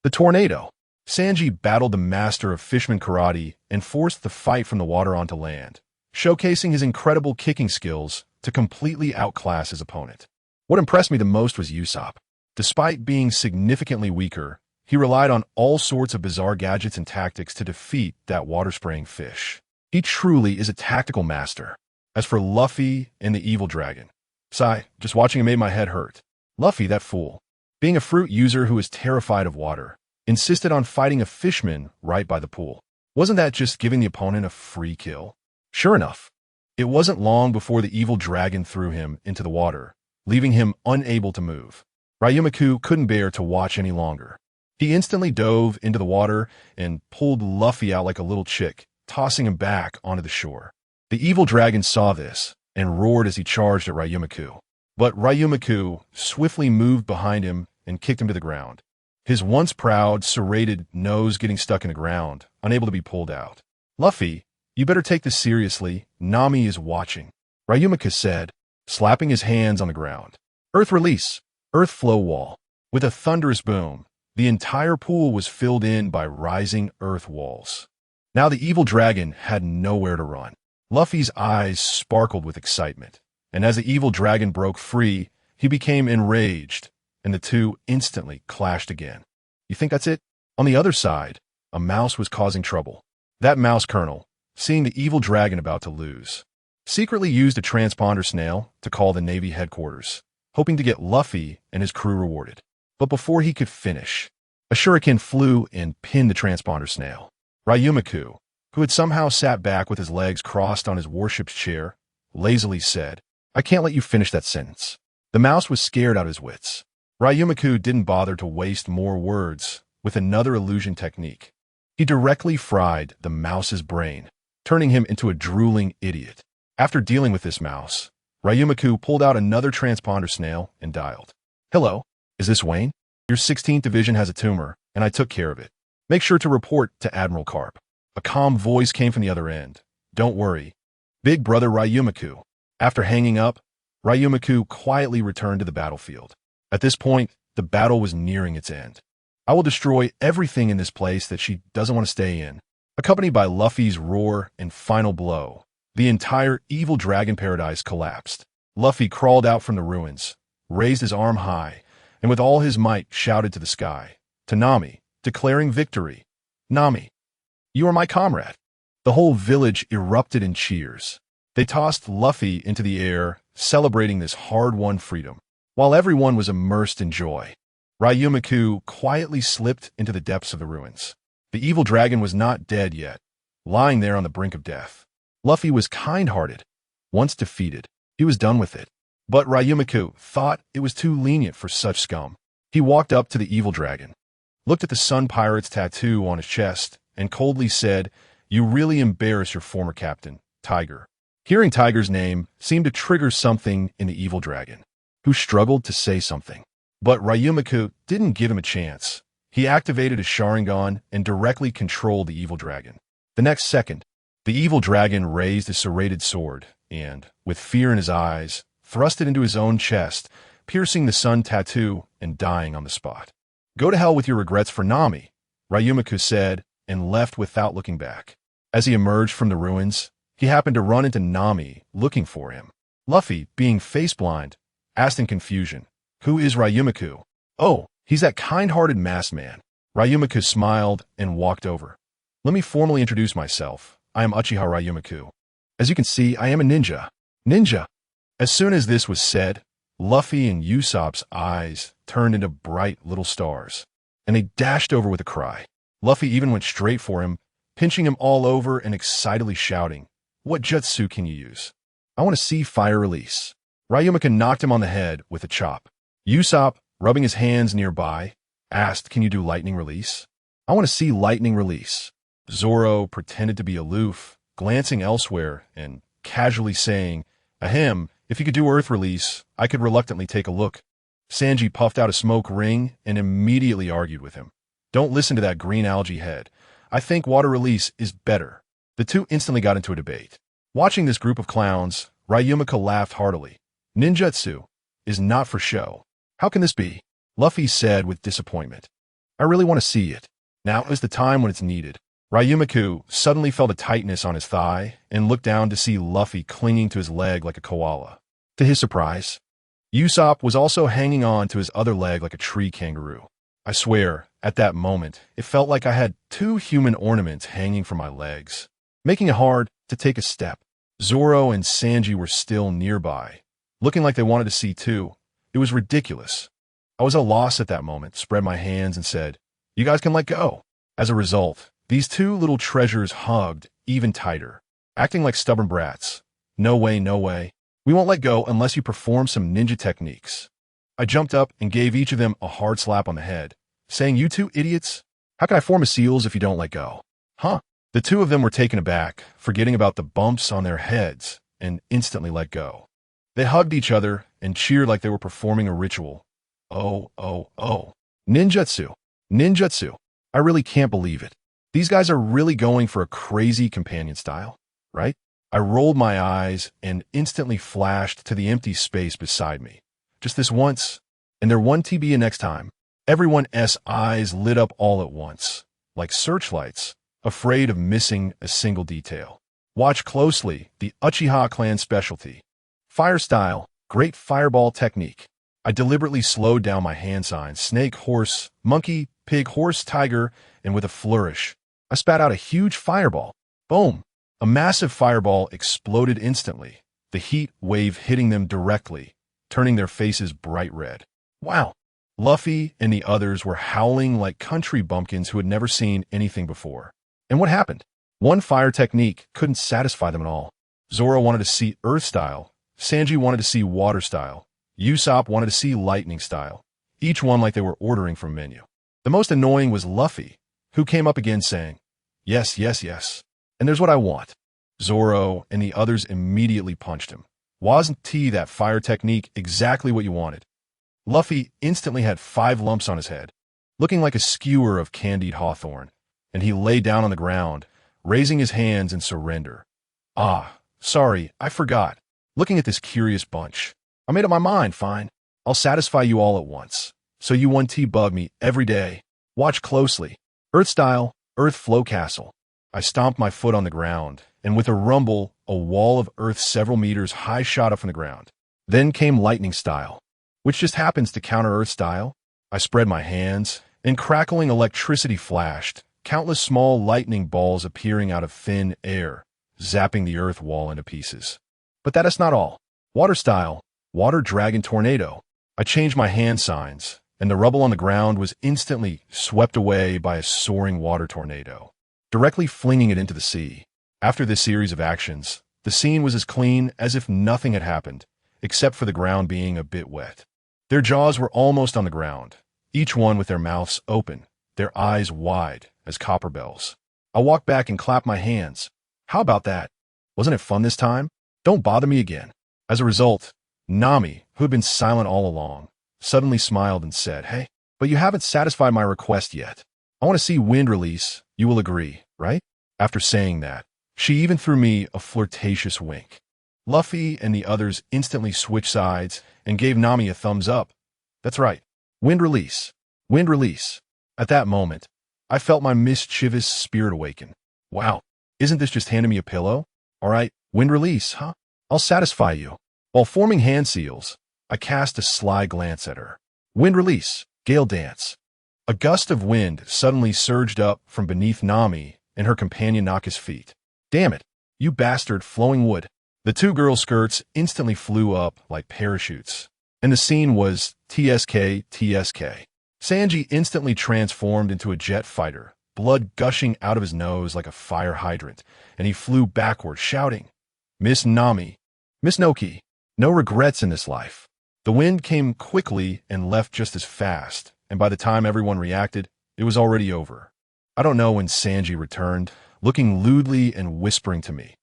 [SPEAKER 1] The tornado. Sanji battled the master of Fishman Karate and forced the fight from the water onto land, showcasing his incredible kicking skills to completely outclass his opponent. What impressed me the most was Usopp. Despite being significantly weaker, he relied on all sorts of bizarre gadgets and tactics to defeat that water-spraying fish. He truly is a tactical master. As for Luffy and the evil dragon, sigh, just watching him made my head hurt. Luffy, that fool, being a fruit user who is terrified of water, insisted on fighting a fishman right by the pool. Wasn't that just giving the opponent a free kill? Sure enough, it wasn't long before the evil dragon threw him into the water, leaving him unable to move. Ryumaku couldn't bear to watch any longer. He instantly dove into the water and pulled Luffy out like a little chick, tossing him back onto the shore. The evil dragon saw this and roared as he charged at Ryumaku. But Ryumaku swiftly moved behind him and kicked him to the ground. His once proud, serrated nose getting stuck in the ground, unable to be pulled out. "Luffy, you better take this seriously. Nami is watching," Ryumaku said, slapping his hands on the ground. Earth release, earth flow wall. With a thunderous boom, the entire pool was filled in by rising earth walls. Now the evil dragon had nowhere to run. Luffy's eyes sparkled with excitement, and as the evil dragon broke free, he became enraged, and the two instantly clashed again. You think that's it? On the other side, a mouse was causing trouble. That mouse colonel, seeing the evil dragon about to lose, secretly used a transponder snail to call the Navy headquarters, hoping to get Luffy and his crew rewarded. But before he could finish, a shuriken flew and pinned the transponder snail. Ryumaku, who had somehow sat back with his legs crossed on his warship's chair, lazily said, "I can't let you finish that sentence." The mouse was scared out of his wits. Ryumaku didn't bother to waste more words with another illusion technique. He directly fried the mouse's brain, turning him into a drooling idiot. After dealing with this mouse, Ryumaku pulled out another transponder snail and dialed. "Hello, is this Wayne? Your 16th division has a tumor, and I took care of it. Make sure to report to Admiral Karp." A calm voice came from the other end. "Don't worry, Big Brother Ryumaku." After hanging up, Ryumaku quietly returned to the battlefield. At this point, the battle was nearing its end. "I will destroy everything in this place that she doesn't want to stay in." Accompanied by Luffy's roar and final blow, the entire evil dragon paradise collapsed. Luffy crawled out from the ruins, raised his arm high, and with all his might shouted to the sky, to Nami, declaring victory. "Nami, you are my comrade." The whole village erupted in cheers. They tossed Luffy into the air, celebrating this hard-won freedom. While everyone was immersed in joy, Ryumaku quietly slipped into the depths of the ruins. The evil dragon was not dead yet, lying there on the brink of death. Luffy was kind-hearted. Once defeated, he was done with it. But Ryumaku thought it was too lenient for such scum. He walked up to the evil dragon, looked at the Sun Pirate's tattoo on his chest, and coldly said, "You really embarrass your former captain, Tiger." Hearing Tiger's name seemed to trigger something in the evil dragon, who struggled to say something. But Ryumaku didn't give him a chance. He activated his Sharingan and directly controlled the evil dragon. The next second, the evil dragon raised his serrated sword and, with fear in his eyes, thrust it into his own chest, piercing the sun tattoo and dying on the spot. "Go to hell with your regrets for Nami," Ryumaku said, and left without looking back. As he emerged from the ruins, he happened to run into Nami, looking for him. Luffy, being face-blind, asked in confusion, "Who is Ryumaku?" "Oh, he's that kind-hearted masked man." Ryumaku smiled and walked over. Let me formally introduce myself. I am Uchiha Ryumaku. As you can see, I am a ninja. Ninja! As soon as this was said, Luffy and Usopp's eyes turned into bright little stars, and they dashed over with a cry. Luffy even went straight for him, pinching him all over and excitedly shouting, "What jutsu can you use? I want to see fire release." Ryumaka knocked him on the head with a chop. Usopp, rubbing his hands nearby, asked, "Can you do lightning release?" "I want to see lightning release." Zoro pretended to be aloof, glancing elsewhere and casually saying, "Ahem, if you could do earth release, I could reluctantly take a look." Sanji puffed out a smoke ring and immediately argued with him. "Don't listen to that green algae head. I think water release is better." The two instantly got into a debate. Watching this group of clowns, Ryumaka laughed heartily. "Ninjutsu is not for show." "How can this be?" Luffy said with disappointment. "I really want to see it. Now is the time when it's needed." Ryumaku suddenly felt a tightness on his thigh and looked down to see Luffy clinging to his leg like a koala. To his surprise, Usopp was also hanging on to his other leg like a tree kangaroo. I swear, at that moment, it felt like I had two human ornaments hanging from my legs, making it hard to take a step. Zoro and Sanji were still nearby, looking like they wanted to see too. It was ridiculous. I was at a loss at that moment, spread my hands and said, "You guys can let go." As a result, these two little treasures hugged even tighter, acting like stubborn brats. "No way, no way. We won't let go unless you perform some ninja techniques." I jumped up and gave each of them a hard slap on the head, saying, "You two idiots, how can I form a seals if you don't let go?" Huh? The two of them were taken aback, forgetting about the bumps on their heads, and instantly let go. They hugged each other and cheered like they were performing a ritual. Oh, oh, oh. Ninjutsu. Ninjutsu. I really can't believe it. These guys are really going for a crazy companion style, right? I rolled my eyes and instantly flashed to the empty space beside me. Just this once, and there won't be a next time. Everyone's eyes lit up all at once, like searchlights, afraid of missing a single detail. Watch closely, the Uchiha clan specialty. Fire style, great fireball technique. I deliberately slowed down my hand signs, snake, horse, monkey, pig, horse, tiger, and with a flourish, I spat out a huge fireball. Boom! A massive fireball exploded instantly, the heat wave hitting them directly, turning their faces bright red. Wow! Luffy and the others were howling like country bumpkins who had never seen anything before. And what happened? One fire technique couldn't satisfy them at all. Zoro wanted to see earth style, Sanji wanted to see water style, Usopp wanted to see lightning style, each one like they were ordering from a menu. The most annoying was Luffy, who came up again saying, "Yes, yes, yes. And there's what I want." Zoro and the others immediately punched him. "Wasn't that fire technique exactly what you wanted?" Luffy instantly had 5 lumps on his head, looking like a skewer of candied hawthorn, and he lay down on the ground, raising his hands in surrender. "Ah, sorry, I forgot." Looking at this curious bunch, I made up my mind, fine. I'll satisfy you all at once. So you 1T bug me every day. Watch closely. Earth style, earth flow castle. I stomped my foot on the ground, and with a rumble, a wall of earth several meters high shot up from the ground. Then came lightning style, which just happens to counter earth style. I spread my hands, and crackling electricity flashed, countless small lightning balls appearing out of thin air, zapping the earth wall into pieces. But that is not all. Water style, water dragon tornado. I changed my hand signs, and the rubble on the ground was instantly swept away by a soaring water tornado, directly flinging it into the sea. After this series of actions, the scene was as clean as if nothing had happened, except for the ground being a bit wet. Their jaws were almost on the ground, each one with their mouths open, their eyes wide as copper bells. I walked back and clapped my hands. How about that? Wasn't it fun this time? Don't bother me again. As a result, Nami, who had been silent all along, suddenly smiled and said, "Hey, but you haven't satisfied my request yet. I want to see wind release, you will agree, right?" After saying that, she even threw me a flirtatious wink. Luffy and the others instantly switched sides and gave Nami a thumbs up. That's right, wind release, wind release. At that moment, I felt my mischievous spirit awaken. Wow, isn't this just handing me a pillow? All right, wind release, huh? I'll satisfy you. While forming hand seals, I cast a sly glance at her. Wind release, gale dance. A gust of wind suddenly surged up from beneath Nami and her companion knock his feet. Damn it, you bastard, flowing wood. The two girls' skirts instantly flew up like parachutes, and the scene was TSK, TSK. Sanji instantly transformed into a jet fighter, blood gushing out of his nose like a fire hydrant, and he flew backward, shouting, Miss Nami, Miss Noki, no regrets in this life. The wind came quickly and left just as fast, and by the time everyone reacted, it was already over. I don't know when Sanji returned, looking lewdly and whispering to me,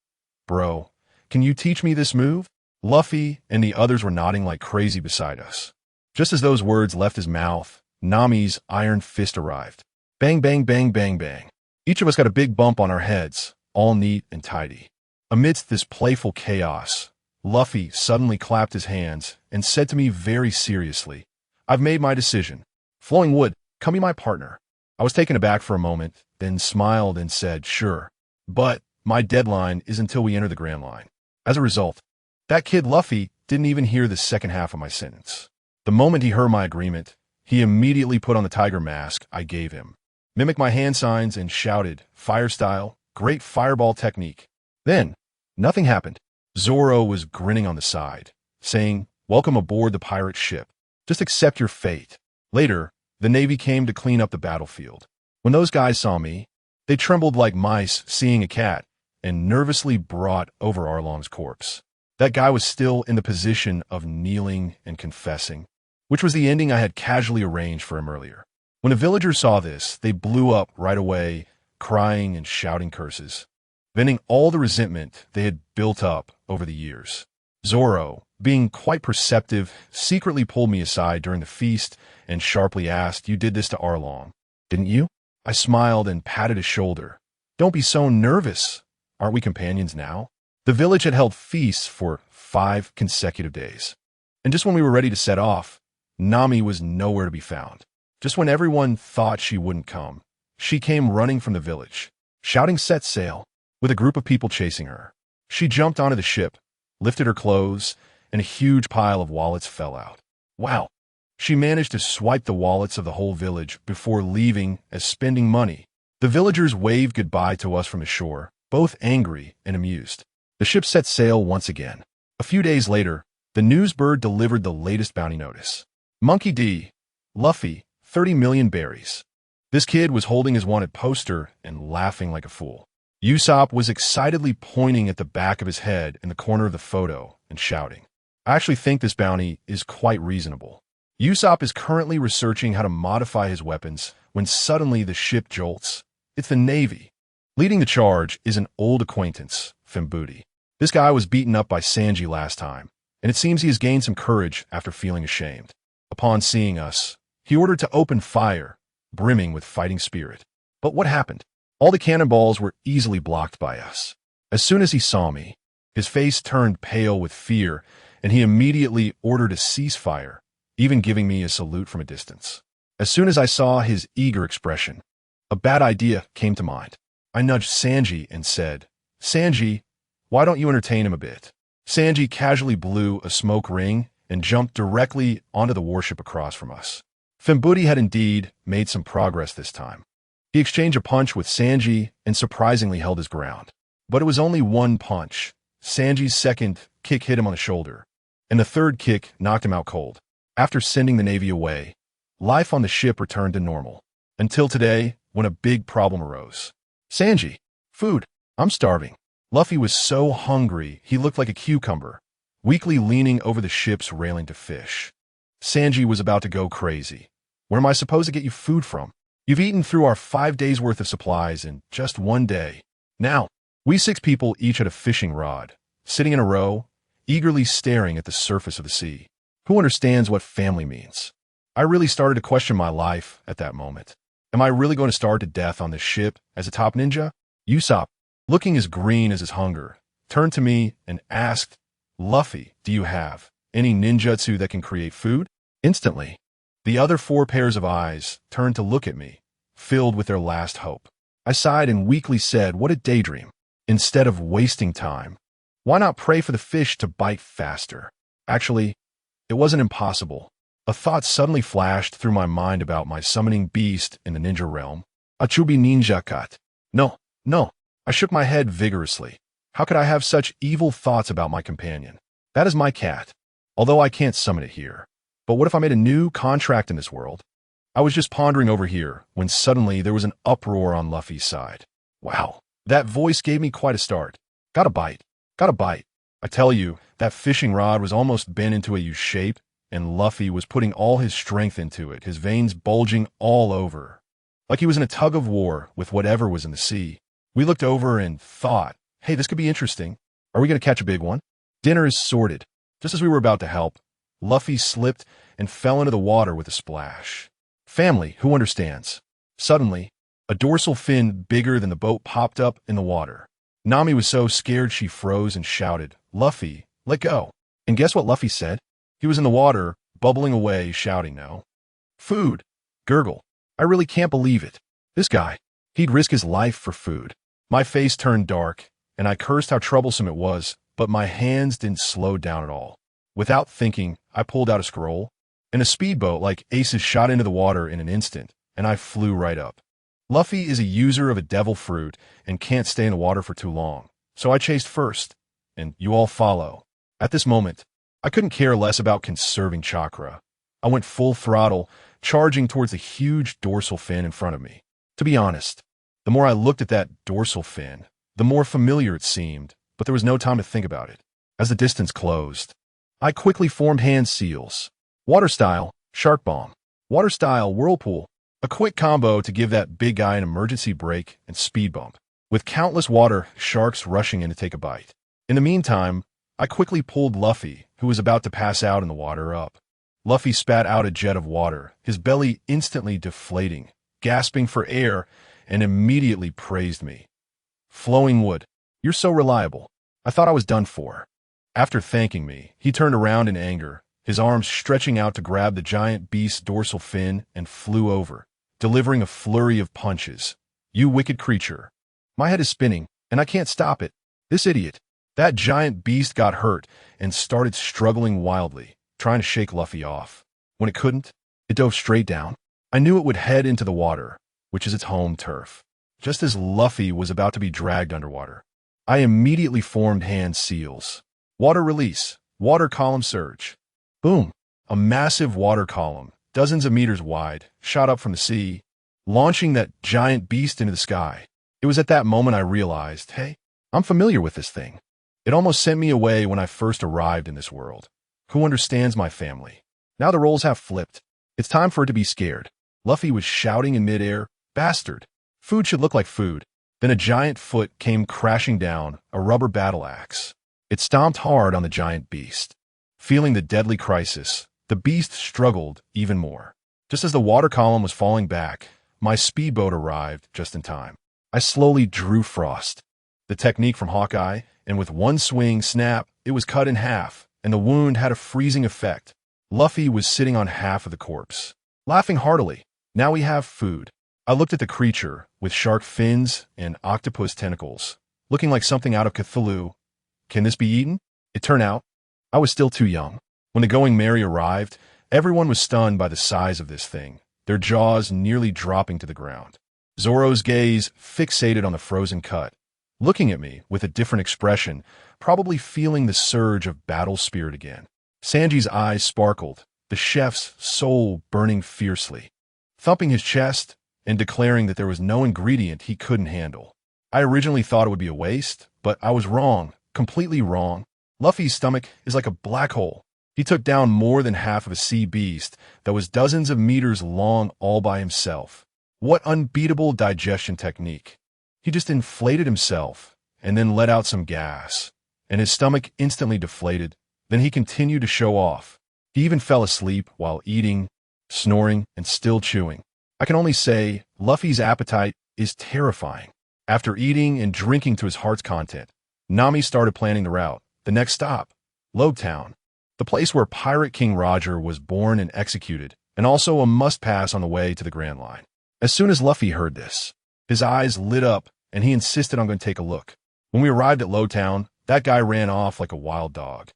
[SPEAKER 1] Bro, can you teach me this move? Luffy and the others were nodding like crazy beside us. Just as those words left his mouth, Nami's iron fist arrived. Bang, bang, bang, bang, bang. Each of us got a big bump on our heads, all neat and tidy. Amidst this playful chaos, Luffy suddenly clapped his hands and said to me very seriously, I've made my decision. Flowing wood, come be my partner. I was taken aback for a moment, then smiled and said, sure, but my deadline is until we enter the Grand Line. As a result, that kid Luffy didn't even hear the second half of my sentence. The moment he heard my agreement, he immediately put on the tiger mask I gave him, mimicked my hand signs, and shouted, Fire style, great fireball technique. Then, nothing happened. Zoro was grinning on the side, saying, Welcome aboard the pirate ship. Just accept your fate. Later, the Navy came to clean up the battlefield. When those guys saw me, they trembled like mice seeing a cat and nervously brought over Arlong's corpse. That guy was still in the position of kneeling and confessing, which was the ending I had casually arranged for him earlier. When the villagers saw this, they blew up right away, crying and shouting curses, venting all the resentment they had built up over the years. Zoro, being quite perceptive, secretly pulled me aside during the feast and sharply asked, You did this to Arlong, didn't you? I smiled and patted his shoulder. Don't be so nervous. Aren't we companions now? The village had held feasts for 5 consecutive days. And just when we were ready to set off, Nami was nowhere to be found. Just when everyone thought she wouldn't come, she came running from the village, shouting set sail, with a group of people chasing her. She jumped onto the ship, lifted her clothes, and a huge pile of wallets fell out. Wow! She managed to swipe the wallets of the whole village before leaving as spending money. The villagers waved goodbye to us from the shore, both angry and amused. The ship set sail once again. A few days later, the newsbird delivered the latest bounty notice. Monkey D. Luffy, 30 million berries. This kid was holding his wanted poster and laughing like a fool. Usopp was excitedly pointing at the back of his head in the corner of the photo and shouting. I actually think this bounty is quite reasonable. Usopp is currently researching how to modify his weapons when suddenly the ship jolts. It's the Navy. Leading the charge is an old acquaintance, Fembuti. This guy was beaten up by Sanji last time, and it seems he has gained some courage after feeling ashamed. Upon seeing us, he ordered to open fire, brimming with fighting spirit. But what happened? All the cannonballs were easily blocked by us. As soon as he saw me, his face turned pale with fear, and he immediately ordered a ceasefire, even giving me a salute from a distance. As soon as I saw his eager expression, a bad idea came to mind. I nudged Sanji and said, Sanji, why don't you entertain him a bit? Sanji casually blew a smoke ring and jumped directly onto the warship across from us. Fembuti had indeed made some progress this time. He exchanged a punch with Sanji and surprisingly held his ground. But it was only one punch. Sanji's second kick hit him on the shoulder, and the third kick knocked him out cold. After sending the Navy away, life on the ship returned to normal. Until today, when a big problem arose. Sanji, food. I'm starving. Luffy was so hungry he looked like a cucumber, weakly leaning over the ship's railing to fish. Sanji was about to go crazy. Where am I supposed to get you food from? You've eaten through our 5 days' worth of supplies in just one day. Now, we 6 people each had a fishing rod, sitting in a row, eagerly staring at the surface of the sea. Who understands what family means? I really started to question my life at that moment. Am I really going to starve to death on this ship as a top ninja? Usopp, looking as green as his hunger, turned to me and asked, Luffy, do you have any ninjutsu that can create food? Instantly, the other 4 pairs of eyes turned to look at me, filled with their last hope. I sighed and weakly said, what a daydream. Instead of wasting time, why not pray for the fish to bite faster? Actually, it wasn't impossible. A thought suddenly flashed through my mind about my summoning beast in the ninja realm. Achubi ninja kat. No, No. I shook my head vigorously. How could I have such evil thoughts about my companion? That is my cat. Although I can't summon it here. But what if I made a new contract in this world? I was just pondering over here when suddenly there was an uproar on Luffy's side. Wow, that voice gave me quite a start. Got a bite. Got a bite. I tell you, that fishing rod was almost bent into a U shape, and Luffy was putting all his strength into it, his veins bulging all over. Like he was in a tug of war with whatever was in the sea. We looked over and thought, hey, this could be interesting. Are we going to catch a big one? Dinner is sorted. Just as we were about to help, Luffy slipped and fell into the water with a splash. Family, who understands? Suddenly, a dorsal fin bigger than the boat popped up in the water. Nami was so scared she froze and shouted, Luffy, let go. And guess what Luffy said? He was in the water, bubbling away, shouting now. Food. Gurgle. I really can't believe it. This guy, he'd risk his life for food. My face turned dark, and I cursed how troublesome it was, but my hands didn't slow down at all. Without thinking, I pulled out a scroll, and a speedboat like aces shot into the water in an instant, and I flew right up. Luffy is a user of a devil fruit and can't stay in the water for too long, so I chased first, and you all follow. At this moment, I couldn't care less about conserving chakra. I went full throttle, charging towards the huge dorsal fin in front of me. To be honest, the more I looked at that dorsal fin, the more familiar it seemed, but there was no time to think about it. As the distance closed, I quickly formed hand seals. Water style, shark bomb. Water style, whirlpool. A quick combo to give that big guy an emergency brake and speed bump, with countless water sharks rushing in to take a bite. In the meantime, I quickly pulled Luffy, who was about to pass out in the water, up. Luffy spat out a jet of water, his belly instantly deflating, gasping for air, and immediately praised me. Flowing wood, you're so reliable. I thought I was done for. After thanking me, he turned around in anger, his arms stretching out to grab the giant beast's dorsal fin and flew over, delivering a flurry of punches. You wicked creature. My head is spinning, and I can't stop it. This idiot. That giant beast got hurt and started struggling wildly, trying to shake Luffy off. When it couldn't, it dove straight down. I knew it would head into the water, which is its home turf. Just as Luffy was about to be dragged underwater, I immediately formed hand seals. Water release, water column surge. Boom! A massive water column, dozens of meters wide, shot up from the sea, launching that giant beast into the sky. It was at that moment I realized, hey, I'm familiar with this thing. It almost sent me away when I first arrived in this world. Who understands my family? Now the roles have flipped. It's time for it to be scared. Luffy was shouting in midair, bastard. Food should look like food. Then a giant foot came crashing down, a rubber battle axe. It stomped hard on the giant beast. Feeling the deadly crisis, the beast struggled even more. Just as the water column was falling back, my speedboat arrived just in time. I slowly drew Frost, the technique from Hawkeye, and with one swing snap, it was cut in half, and the wound had a freezing effect. Luffy was sitting on half of the corpse, laughing heartily. Now we have food. I looked at the creature, with shark fins and octopus tentacles, looking like something out of Cthulhu. Can this be eaten? It turned out, I was still too young. When the Going Merry arrived, everyone was stunned by the size of this thing, their jaws nearly dropping to the ground. Zoro's gaze fixated on the frozen cut, looking at me with a different expression, probably feeling the surge of battle spirit again. Sanji's eyes sparkled, the chef's soul burning fiercely, thumping his chest and declaring that there was no ingredient he couldn't handle. I originally thought it would be a waste, but I was wrong, completely wrong. Luffy's stomach is like a black hole. He took down more than half of a sea beast that was dozens of meters long all by himself. What unbeatable digestion technique. He just inflated himself and then let out some gas, and his stomach instantly deflated. Then he continued to show off. He even fell asleep while eating, snoring, and still chewing. I can only say Luffy's appetite is terrifying. After eating and drinking to his heart's content, Nami started planning the route. The next stop, Lobetown, the place where Pirate King Roger was born and executed, and also a must-pass on the way to the Grand Line. As soon as Luffy heard this, his eyes lit up, and he insisted on going to take a look. When we arrived at Lobetown, that guy ran off like a wild dog,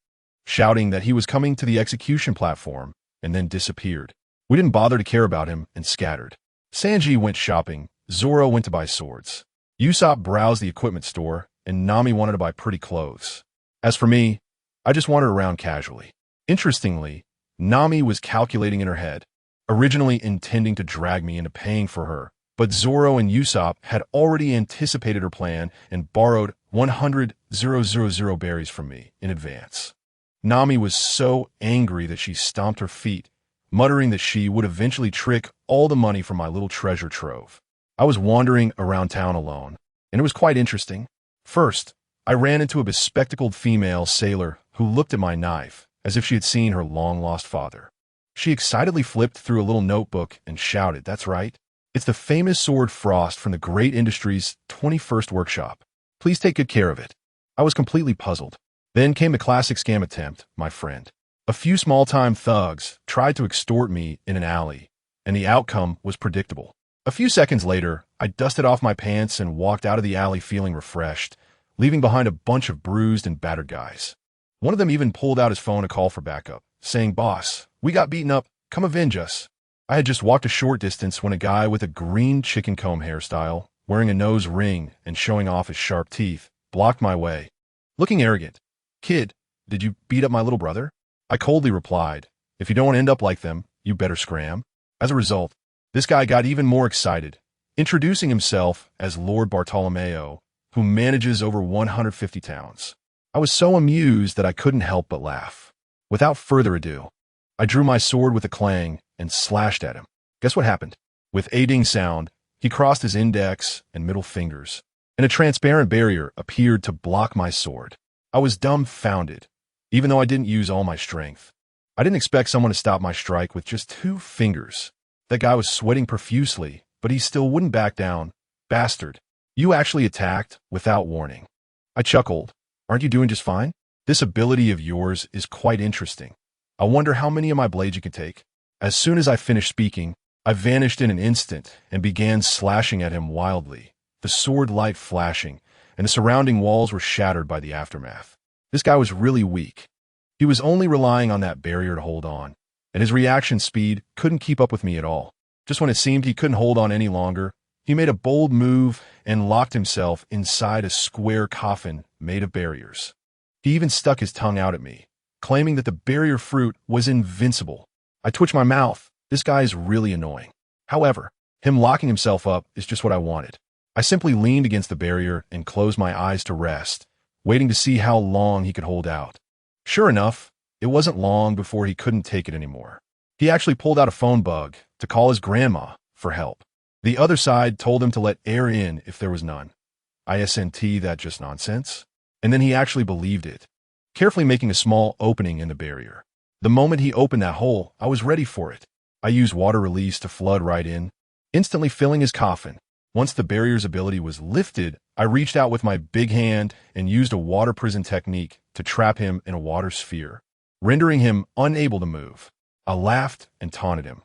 [SPEAKER 1] shouting that he was coming to the execution platform, and then disappeared. We didn't bother to care about him and scattered. Sanji went shopping, Zoro went to buy swords. Usopp browsed the equipment store, and Nami wanted to buy pretty clothes. As for me, I just wandered around casually. Interestingly, Nami was calculating in her head, originally intending to drag me into paying for her, but Zoro and Usopp had already anticipated her plan and borrowed 100,000 berries from me in advance. Nami was so angry that she stomped her feet, muttering that she would eventually trick all the money from my little treasure trove. I was wandering around town alone, and it was quite interesting. First, I ran into a bespectacled female sailor who looked at my knife as if she had seen her long-lost father. She excitedly flipped through a little notebook and shouted, "That's right. It's the famous sword Frost from the Great Industries' 21st workshop. Please take good care of it." I was completely puzzled. Then came the classic scam attempt, my friend. A few small-time thugs tried to extort me in an alley, and the outcome was predictable. A few seconds later, I dusted off my pants and walked out of the alley feeling refreshed, leaving behind a bunch of bruised and battered guys. One of them even pulled out his phone to call for backup, saying, "Boss, we got beaten up. Come avenge us." I had just walked a short distance when a guy with a green chicken comb hairstyle, wearing a nose ring and showing off his sharp teeth, blocked my way. Looking arrogant, "Kid, did you beat up my little brother?" I coldly replied, "If you don't want to end up like them, you better scram." As a result, this guy got even more excited, introducing himself as Lord Bartolomeo, who manages over 150 towns. I was so amused that I couldn't help but laugh. Without further ado, I drew my sword with a clang and slashed at him. Guess what happened? With a ding sound, he crossed his index and middle fingers, and a transparent barrier appeared to block my sword. I was dumbfounded, even though I didn't use all my strength. I didn't expect someone to stop my strike with just 2 fingers. That guy was sweating profusely, but he still wouldn't back down. "Bastard, you actually attacked without warning." I chuckled. "Aren't you doing just fine? This ability of yours is quite interesting. I wonder how many of my blades you can take." As soon as I finished speaking, I vanished in an instant and began slashing at him wildly, the sword light flashing, and the surrounding walls were shattered by the aftermath. This guy was really weak. He was only relying on that barrier to hold on, and his reaction speed couldn't keep up with me at all. Just when it seemed he couldn't hold on any longer, he made a bold move and locked himself inside a square coffin made of barriers. He even stuck his tongue out at me, claiming that the barrier fruit was invincible. I twitched my mouth. This guy is really annoying. However, him locking himself up is just what I wanted. I simply leaned against the barrier and closed my eyes to rest, waiting to see how long he could hold out. Sure enough, it wasn't long before he couldn't take it anymore. He actually pulled out a phone bug to call his grandma for help. The other side told him to let air in if there was none. Isn't that just nonsense? And then he actually believed it, carefully making a small opening in the barrier. The moment he opened that hole, I was ready for it. I used water release to flood right in, instantly filling his coffin. Once the barrier's ability was lifted, I reached out with my big hand and used a water prison technique to trap him in a water sphere, rendering him unable to move. I laughed and taunted him.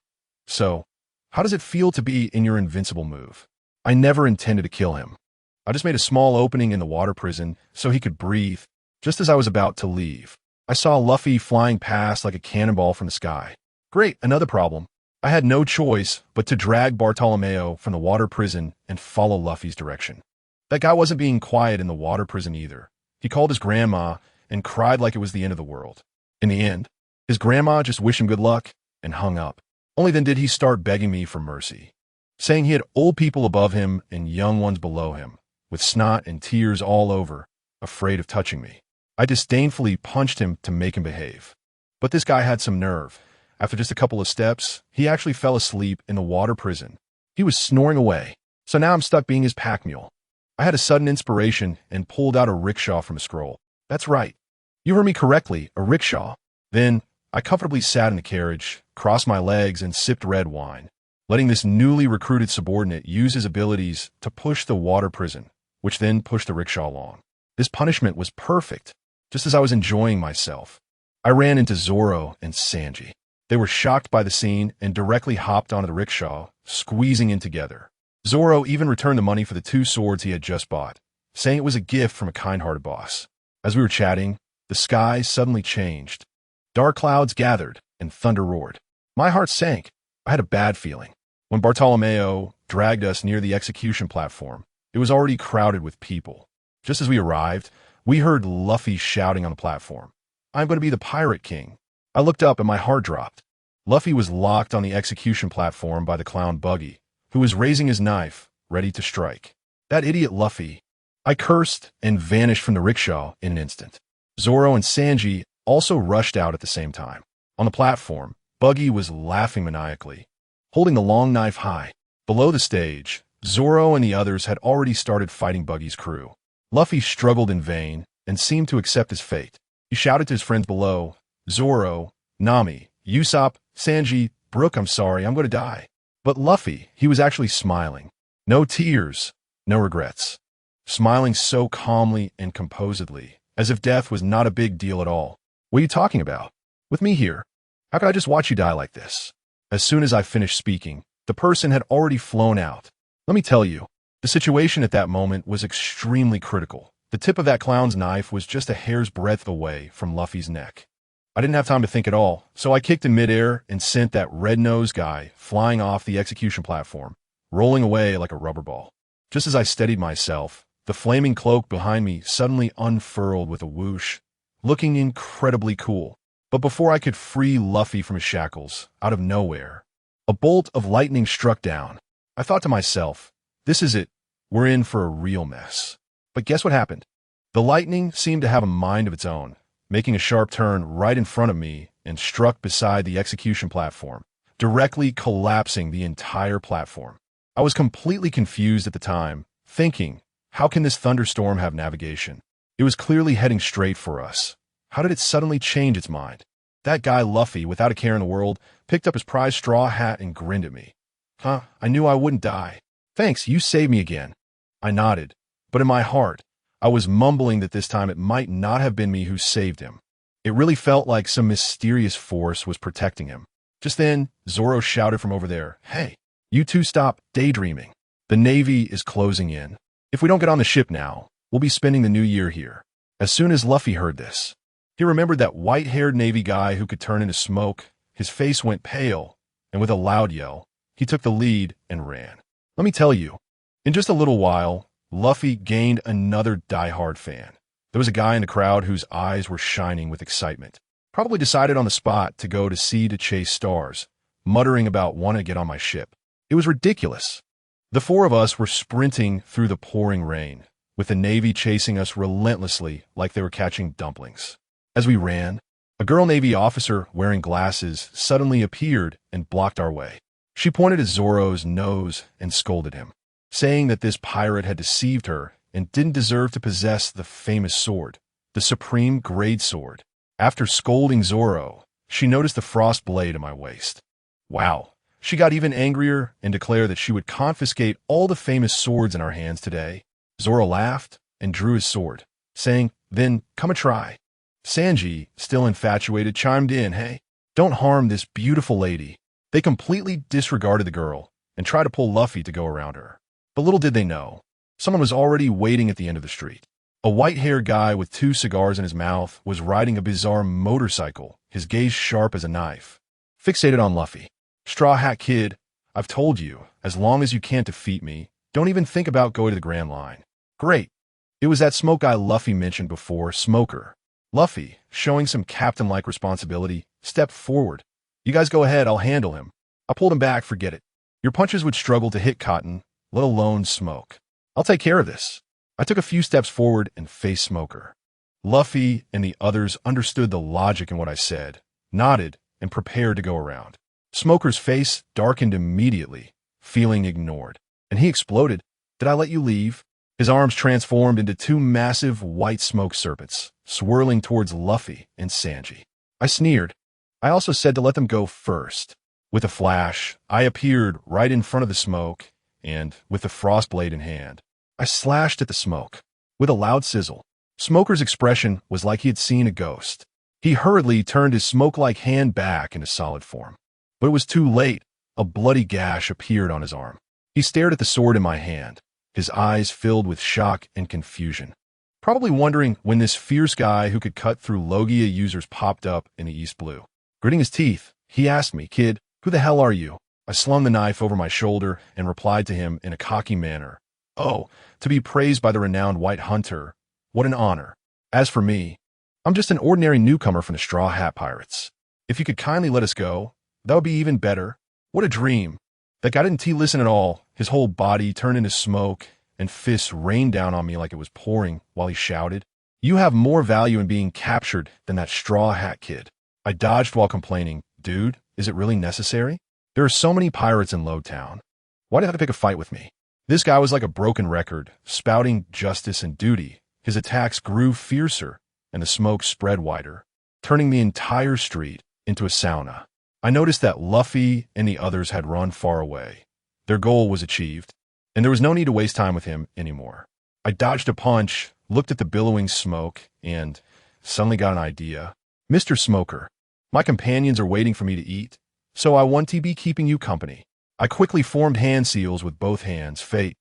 [SPEAKER 1] "So, how does it feel to be in your invincible move?" I never intended to kill him. I just made a small opening in the water prison so he could breathe. Just as I was about to leave, I saw Luffy flying past like a cannonball from the sky. Great, another problem. I had no choice but to drag Bartolomeo from the water prison and follow Luffy's direction. That guy wasn't being quiet in the water prison either. He called his grandma and cried like it was the end of the world. In the end, his grandma just wished him good luck and hung up. Only then did he start begging me for mercy, saying he had old people above him and young ones below him, with snot and tears all over, afraid of touching me. I disdainfully punched him to make him behave. But this guy had some nerve. After just a couple of steps, he actually fell asleep in the water prison. He was snoring away, so now I'm stuck being his pack mule. I had a sudden inspiration and pulled out a rickshaw from a scroll. That's right. You heard me correctly, a rickshaw. Then, I comfortably sat in the carriage, crossed my legs, and sipped red wine, letting this newly recruited subordinate use his abilities to push the water prison, which then pushed the rickshaw along. This punishment was perfect, just as I was enjoying myself. I ran into Zoro and Sanji. They were shocked by the scene and directly hopped onto the rickshaw, squeezing in together. Zoro even returned the money for the 2 swords he had just bought, saying it was a gift from a kind-hearted boss. As we were chatting, the sky suddenly changed. Dark clouds gathered and thunder roared. My heart sank. I had a bad feeling. When Bartolomeo dragged us near the execution platform, It was already crowded with people. Just as we arrived, we heard Luffy shouting on the platform, "I'm going to be the Pirate King." I looked up and my heart dropped. Luffy was locked on the execution platform by the clown Buggy, who was raising his knife, ready to strike. That idiot Luffy. I cursed and vanished from the rickshaw in an instant. Zoro and Sanji also rushed out at the same time. On the platform, Buggy was laughing maniacally, holding the long knife high. Below the stage, Zoro and the others had already started fighting Buggy's crew. Luffy struggled in vain and seemed to accept his fate. He shouted to his friends below, "Zoro, Nami, Usopp, Sanji, Brooke, I'm sorry, I'm going to die." But Luffy, he was actually smiling. No tears, no regrets. Smiling so calmly and composedly, as if death was not a big deal at all. "What are you talking about? With me here? How could I just watch you die like this?" As soon as I finished speaking, the person had already flown out. Let me tell you, the situation at that moment was extremely critical. The tip of that clown's knife was just a hair's breadth away from Luffy's neck. I didn't have time to think at all, so I kicked in midair and sent that red-nosed guy flying off the execution platform, rolling away like a rubber ball. Just as I steadied myself, the flaming cloak behind me suddenly unfurled with a whoosh, looking incredibly cool. But before I could free Luffy from his shackles, out of nowhere, a bolt of lightning struck down. I thought to myself, this is it. We're in for a real mess. But guess what happened? The lightning seemed to have a mind of its own, making a sharp turn right in front of me and struck beside the execution platform, directly collapsing the entire platform. I was completely confused at the time, thinking, how can this thunderstorm have navigation? It was clearly heading straight for us. How did it suddenly change its mind? That guy Luffy, without a care in the world, picked up his prized straw hat and grinned at me. I knew I wouldn't die. Thanks, you saved me again. I nodded, but in my heart, I was mumbling that this time it might not have been me who saved him. It really felt like some mysterious force was protecting him. Just then, Zoro shouted from over there, "Hey, you two stop daydreaming. The Navy is closing in. If we don't get on the ship now, we'll be spending the new year here." As soon as Luffy heard this, he remembered that white-haired Navy guy who could turn into smoke. His face went pale, and with a loud yell, he took the lead and ran. Let me tell you, in just a little while, Luffy gained another diehard fan. There was a guy in the crowd whose eyes were shining with excitement. Probably decided on the spot to go to sea to chase stars, muttering about wanting to get on my ship. It was ridiculous. The four of us were sprinting through the pouring rain, with the Navy chasing us relentlessly like they were catching dumplings. As we ran, a girl Navy officer wearing glasses suddenly appeared and blocked our way. She pointed at Zoro's nose and scolded him, saying that this pirate had deceived her and didn't deserve to possess the famous sword, the supreme grade sword. After scolding Zoro, she noticed the frost blade in my waist. Wow. She got even angrier and declared that she would confiscate all the famous swords in our hands today. Zoro laughed and drew his sword, saying, "Then come a try." Sanji, still infatuated, chimed in, "Hey, don't harm this beautiful lady." They completely disregarded the girl and tried to pull Luffy to go around her. But little did they know, someone was already waiting at the end of the street. A white-haired guy with 2 cigars in his mouth was riding a bizarre motorcycle, his gaze sharp as a knife, fixated on Luffy. "Straw Hat Kid, I've told you, as long as you can't defeat me, don't even think about going to the Grand Line." Great. It was that smoke guy Luffy mentioned before, Smoker. Luffy, showing some captain-like responsibility, stepped forward. "You guys go ahead, I'll handle him." I pulled him back, "Forget it. Your punches would struggle to hit Cotton, let alone Smoke. I'll take care of this." I took a few steps forward and faced Smoker. Luffy and the others understood the logic in what I said, nodded, and prepared to go around. Smoker's face darkened immediately, feeling ignored, and he exploded. "Did I let you leave?" His arms transformed into 2 massive white smoke serpents, swirling towards Luffy and Sanji. I sneered. I also said to let them go first. With a flash, I appeared right in front of the smoke, and, with the frost blade in hand, I slashed at the smoke. With a loud sizzle, Smoker's expression was like he had seen a ghost. He hurriedly turned his smoke-like hand back into solid form. But it was too late. A bloody gash appeared on his arm. He stared at the sword in my hand, his eyes filled with shock and confusion, probably wondering when this fierce guy who could cut through Logia users popped up in the East Blue. Gritting his teeth, he asked me, "Kid, who the hell are you?" I slung the knife over my shoulder and replied to him in a cocky manner, Oh, to be praised by the renowned White Hunter. What an honor. As for me, I'm just an ordinary newcomer from the Straw Hat Pirates. If you could kindly let us go, that would be even better. What a dream. That guy didn't listen at all. His whole body turned into smoke, and fists rained down on me like it was pouring while he shouted, "You have more value in being captured than that Straw Hat kid." I dodged while complaining, "Dude, is it really necessary? There are so many pirates in Lowtown. Why did you have to pick a fight with me?" This guy was like a broken record, spouting justice and duty. His attacks grew fiercer, and the smoke spread wider, turning the entire street into a sauna. I noticed that Luffy and the others had run far away. Their goal was achieved, and there was no need to waste time with him anymore. I dodged a punch, looked at the billowing smoke, and suddenly got an idea. "Mr. Smoker, my companions are waiting for me to eat, so I want to be keeping you company." I quickly formed hand seals with both hands. "Fate,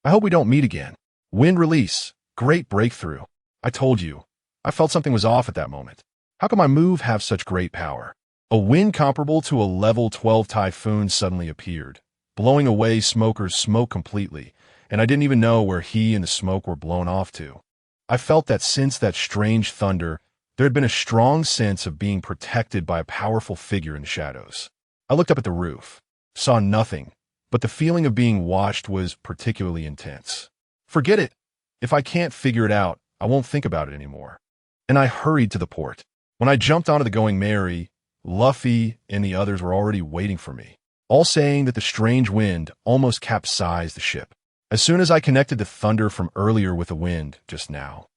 [SPEAKER 1] I hope we don't meet again." Wind release. Great breakthrough. I told you. I felt something was off at that moment. How could my move have such great power? A wind comparable to a level 12 typhoon suddenly appeared, blowing away Smoker's smoke completely, and I didn't even know where he and the smoke were blown off to. I felt that since that strange thunder, there had been a strong sense of being protected by a powerful figure in the shadows. I looked up at the roof, saw nothing, but the feeling of being watched was particularly intense. Forget it. If I can't figure it out, I won't think about it anymore. And I hurried to the port. When I jumped onto the Going Merry, Luffy and the others were already waiting for me, all saying that the strange wind almost capsized the ship. As soon as I connected the thunder from earlier with the wind just now,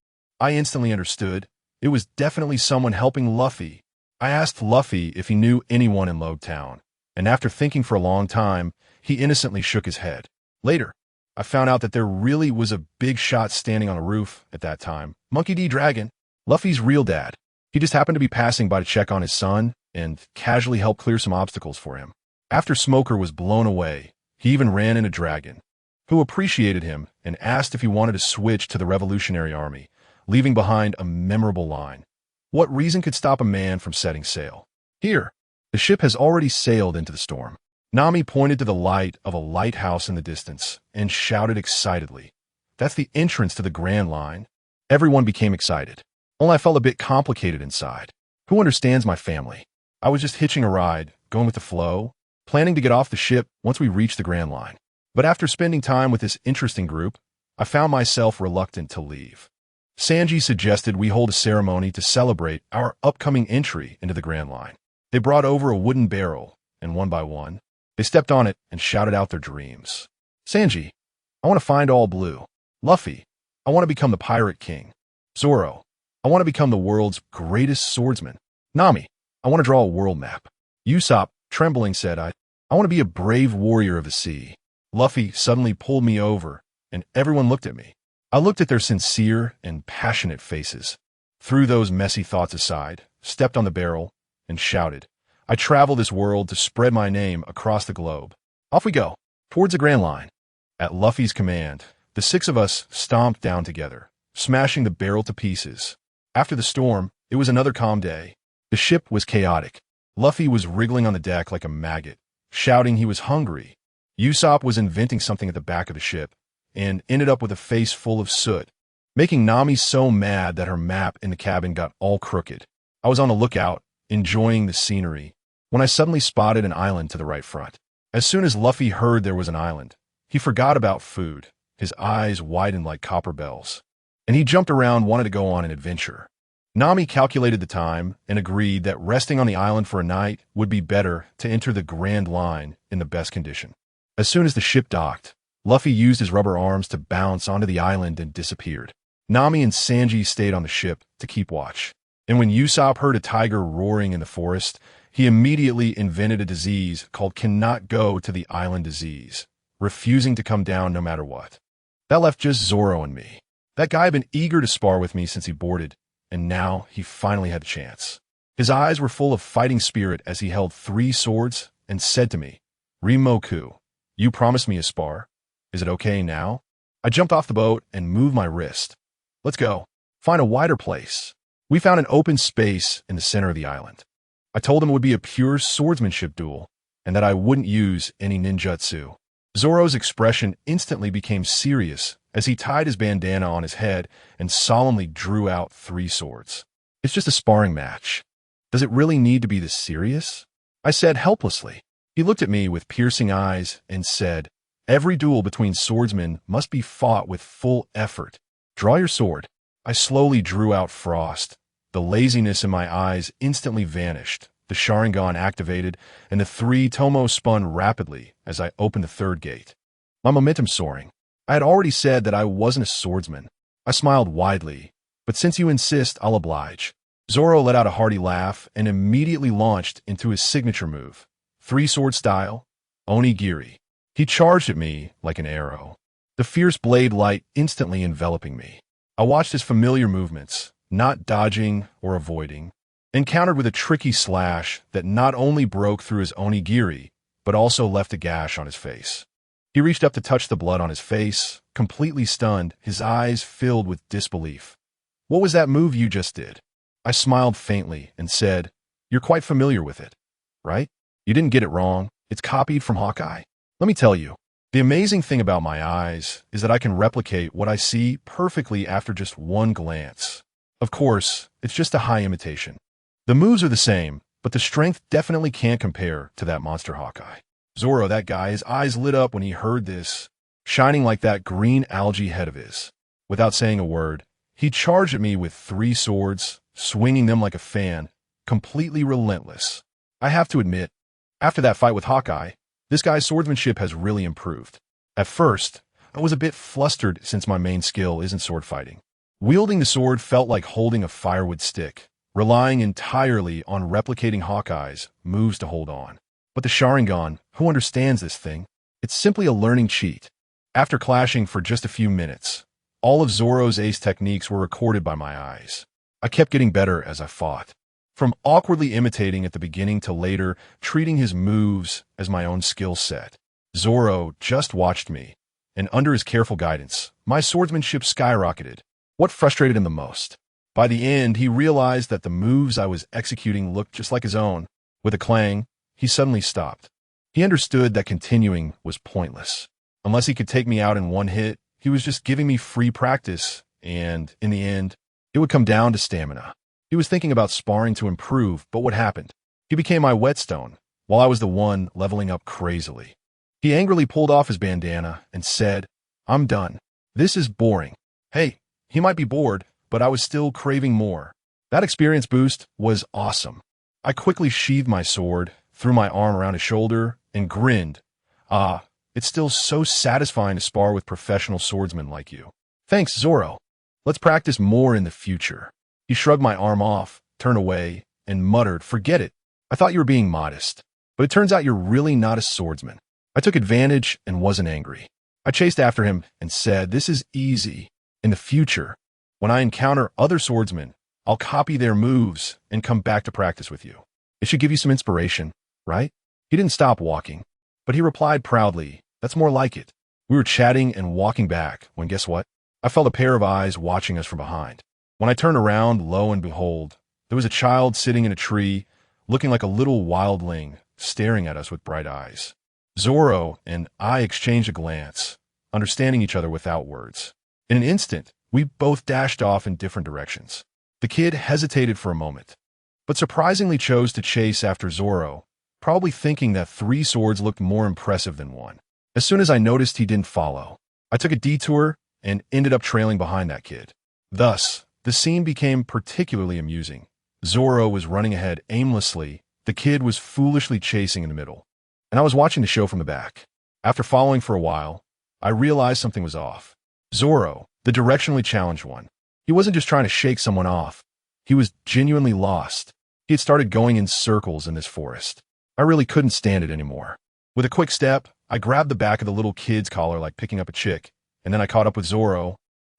[SPEAKER 1] I instantly understood. It was definitely someone helping Luffy. I asked Luffy if he knew anyone in Lowtown, and after thinking for a long time, he innocently shook his head. Later, I found out that there really was a big shot standing on a roof at that time. Monkey D. Dragon, Luffy's real dad. He just happened to be passing by to check on his son and casually help clear some obstacles for him. After Smoker was blown away, he even ran into Dragon, who appreciated him and asked if he wanted to switch to the Revolutionary Army, leaving behind a memorable line. What reason could stop a man from setting sail? Here, the ship has already sailed into the storm. Nami pointed to the light of a lighthouse in the distance and shouted excitedly, "That's the entrance to the Grand Line." Everyone became excited. Only I felt a bit complicated inside. Who understands my family? I was just hitching a ride, going with the flow, planning to get off the ship once we reached the Grand Line. But after spending time with this interesting group, I found myself reluctant to leave. Sanji suggested we hold a ceremony to celebrate our upcoming entry into the Grand Line. They brought over a wooden barrel, and one by one, they stepped on it and shouted out their dreams. Sanji, I want to find all blue. Luffy, I want to become the Pirate King. Zoro, I want to become the world's greatest swordsman. Nami, I want to draw a world map. Usopp, trembling, said, I want to be a brave warrior of the sea. Luffy suddenly pulled me over, and everyone looked at me. I looked at their sincere and passionate faces, threw those messy thoughts aside, stepped on the barrel, and shouted, I travel this world to spread my name across the globe. Off we go, towards the Grand Line. At Luffy's command, the six of us stomped down together, smashing the barrel to pieces. After the storm, it was another calm day. The ship was chaotic. Luffy was wriggling on the deck like a maggot, shouting he was hungry. Usopp was inventing something at the back of the ship, and ended up with a face full of soot, making Nami so mad that her map in the cabin got all crooked. I was on the lookout, enjoying the scenery, when I suddenly spotted an island to the right front. As soon as Luffy heard there was an island, he forgot about food. His eyes widened like copper bells, and he jumped around, wanted to go on an adventure. Nami calculated the time and agreed that resting on the island for a night would be better to enter the Grand Line in the best condition. As soon as the ship docked, Luffy used his rubber arms to bounce onto the island and disappeared. Nami and Sanji stayed on the ship to keep watch. And when Usopp heard a tiger roaring in the forest, he immediately invented a disease called cannot go to the island disease, refusing to come down no matter what. That left just Zoro and me. That guy had been eager to spar with me since he boarded, and now he finally had a chance. His eyes were full of fighting spirit as he held 3 swords and said to me, Rimoku, you promised me a spar. Is it okay now? I jumped off the boat and moved my wrist. Let's go. Find a wider place. We found an open space in the center of the island. I told him it would be a pure swordsmanship duel, and that I wouldn't use any ninjutsu. Zoro's expression instantly became serious as he tied his bandana on his head and solemnly drew out 3 swords. It's just a sparring match. Does it really need to be this serious? I said helplessly. He looked at me with piercing eyes and said, every duel between swordsmen must be fought with full effort. Draw your sword. I slowly drew out Frost. The laziness in my eyes instantly vanished. The Sharingan activated, and the 3 tomos spun rapidly as I opened the 3rd gate. My momentum soaring. I had already said that I wasn't a swordsman. I smiled widely, but since you insist, I'll oblige. Zoro let out a hearty laugh and immediately launched into his signature move. 3-sword style, Onigiri. He charged at me like an arrow, the fierce blade light instantly enveloping me. I watched his familiar movements, not dodging or avoiding, and countered with a tricky slash that not only broke through his onigiri, but also left a gash on his face. He reached up to touch the blood on his face, completely stunned, his eyes filled with disbelief. What was that move you just did? I smiled faintly and said, you're quite familiar with it, right? You didn't get it wrong. It's copied from Hawkeye. Let me tell you, the amazing thing about my eyes is that I can replicate what I see perfectly after just one glance. Of course, it's just a high imitation. The moves are the same, but the strength definitely can't compare to that monster Hawkeye. Zoro, that guy, his eyes lit up when he heard this, shining like that green algae head of his. Without saying a word, he charged at me with 3 swords, swinging them like a fan, completely relentless. I have to admit, after that fight with Hawkeye, this guy's swordsmanship has really improved. At first, I was a bit flustered since my main skill isn't sword fighting. Wielding the sword felt like holding a firewood stick, relying entirely on replicating Hawkeye's moves to hold on. But the Sharingan, who understands this thing? It's simply a learning cheat. After clashing for just a few minutes, all of Zoro's ace techniques were recorded by my eyes. I kept getting better as I fought. From awkwardly imitating at the beginning to later, treating his moves as my own skill set. Zoro just watched me, and under his careful guidance, my swordsmanship skyrocketed. What frustrated him the most? By the end, he realized that the moves I was executing looked just like his own. With a clang, he suddenly stopped. He understood that continuing was pointless. Unless he could take me out in one hit, he was just giving me free practice, and, in the end, it would come down to stamina. He was thinking about sparring to improve, but what happened? He became my whetstone, while I was the one leveling up crazily. He angrily pulled off his bandana and said, I'm done. This is boring. Hey, he might be bored, but I was still craving more. That experience boost was awesome. I quickly sheathed my sword, threw my arm around his shoulder, and grinned. Ah, it's still so satisfying to spar with professional swordsmen like you. Thanks, Zoro. Let's practice more in the future. He shrugged my arm off, turned away, and muttered, forget it. I thought you were being modest. But it turns out you're really not a swordsman. I took advantage and wasn't angry. I chased after him and said, this is easy. In the future, when I encounter other swordsmen, I'll copy their moves and come back to practice with you. It should give you some inspiration, right? He didn't stop walking, but he replied proudly, that's more like it. We were chatting and walking back when guess what? I felt a pair of eyes watching us from behind. When I turned around, lo and behold, there was a child sitting in a tree, looking like a little wildling, staring at us with bright eyes. Zoro and I exchanged a glance, understanding each other without words. In an instant, we both dashed off in different directions. The kid hesitated for a moment, but surprisingly chose to chase after Zoro, probably thinking that 3 swords looked more impressive than 1. As soon as I noticed he didn't follow, I took a detour and ended up trailing behind that kid. Thus, the scene became particularly amusing. Zoro was running ahead aimlessly, the kid was foolishly chasing in the middle, and I was watching the show from the back. After following for a while, I realized something was off. Zoro, the directionally challenged one, he wasn't just trying to shake someone off. He was genuinely lost. He had started going in circles in this forest. I really couldn't stand it anymore. With a quick step, I grabbed the back of the little kid's collar like picking up a chick, and then I caught up with Zoro,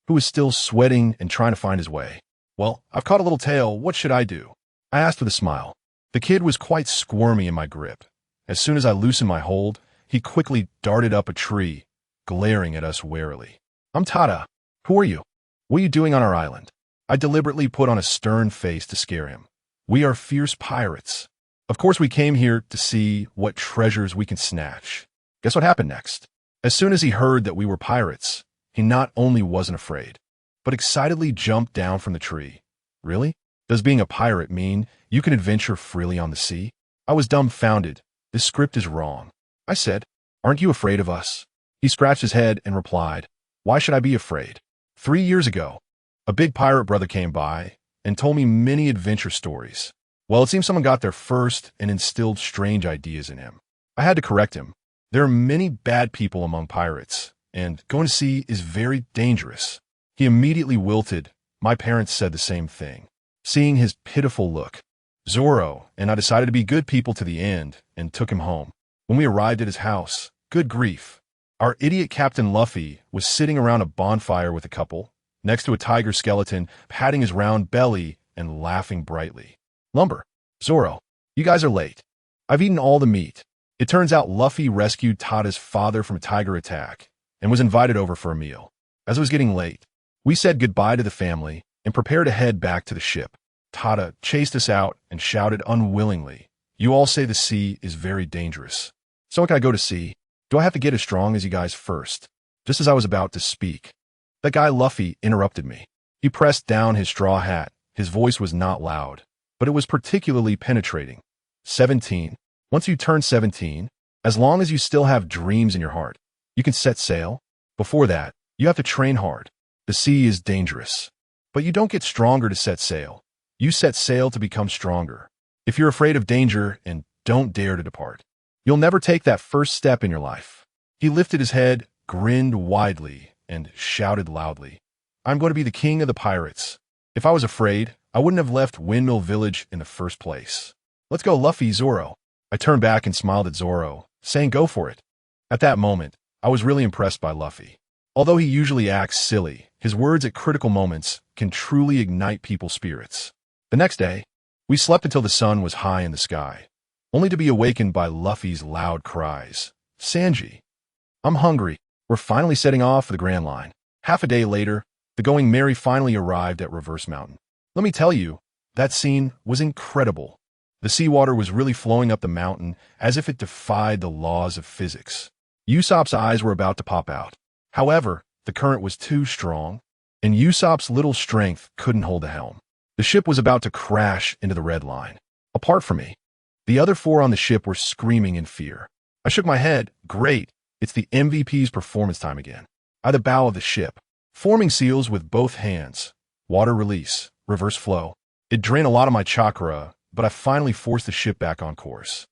[SPEAKER 1] who was still sweating and trying to find his way. Well, I've caught a little tail. What should I do? I asked with a smile. The kid was quite squirmy in my grip. As soon as I loosened my hold, he quickly darted up a tree, glaring at us warily. I'm Tada. Who are you? What are you doing on our island? I deliberately put on a stern face to scare him. We are fierce pirates. Of course we came here to see what treasures we can snatch. Guess what happened next? As soon as he heard that we were pirates, he not only wasn't afraid, but excitedly jumped down from the tree. Really? Does being a pirate mean you can adventure freely on the sea? I was dumbfounded. This script is wrong. I said, "Aren't you afraid of us?" He scratched his head and replied, "Why should I be afraid? 3 years ago, a big pirate brother came by and told me many adventure stories. Well, it seems someone got there first and instilled strange ideas in him. I had to correct him. There are many bad people among pirates, and going to sea is very dangerous." He immediately wilted. My parents said the same thing. Seeing his pitiful look, Zoro and I decided to be good people to the end and took him home. When we arrived at his house, good grief, our idiot Captain Luffy was sitting around a bonfire with a couple, next to a tiger skeleton, patting his round belly and laughing brightly. "Lumber, Zoro, you guys are late. I've eaten all the meat." It turns out Luffy rescued Tada's father from a tiger attack and was invited over for a meal. As it was getting late, we said goodbye to the family and prepared to head back to the ship. Tada chased us out and shouted unwillingly, "You all say the sea is very dangerous. So can I go to sea? Do I have to get as strong as you guys first?" Just as I was about to speak, that guy Luffy interrupted me. He pressed down his straw hat. His voice was not loud, but it was particularly penetrating. 17. Once you turn 17, as long as you still have dreams in your heart, you can set sail. Before that, you have to train hard. The sea is dangerous. But you don't get stronger to set sail. You set sail to become stronger. If you're afraid of danger and don't dare to depart, you'll never take that first step in your life. He lifted his head, grinned widely, and shouted loudly, "I'm going to be the king of the pirates. If I was afraid, I wouldn't have left Windmill Village in the first place. Let's go, Luffy, Zoro." I turned back and smiled at Zoro, saying, "Go for it." At that moment, I was really impressed by Luffy. Although he usually acts silly, his words at critical moments can truly ignite people's spirits. The next day, we slept until the sun was high in the sky, only to be awakened by Luffy's loud cries. "Sanji, I'm hungry." We're finally setting off for the Grand Line. Half a day later, the Going Merry finally arrived at Reverse Mountain. Let me tell you, that scene was incredible. The seawater was really flowing up the mountain as if it defied the laws of physics. Usopp's eyes were about to pop out. However, the current was too strong, and Usopp's little strength couldn't hold the helm. The ship was about to crash into the red line. Apart from me, the other 4 on the ship were screaming in fear. I shook my head. Great, it's the MVP's performance time again. At the bow of the ship, forming seals with both hands. Water release, reverse flow. It drained a lot of my chakra, but I finally forced the ship back on course.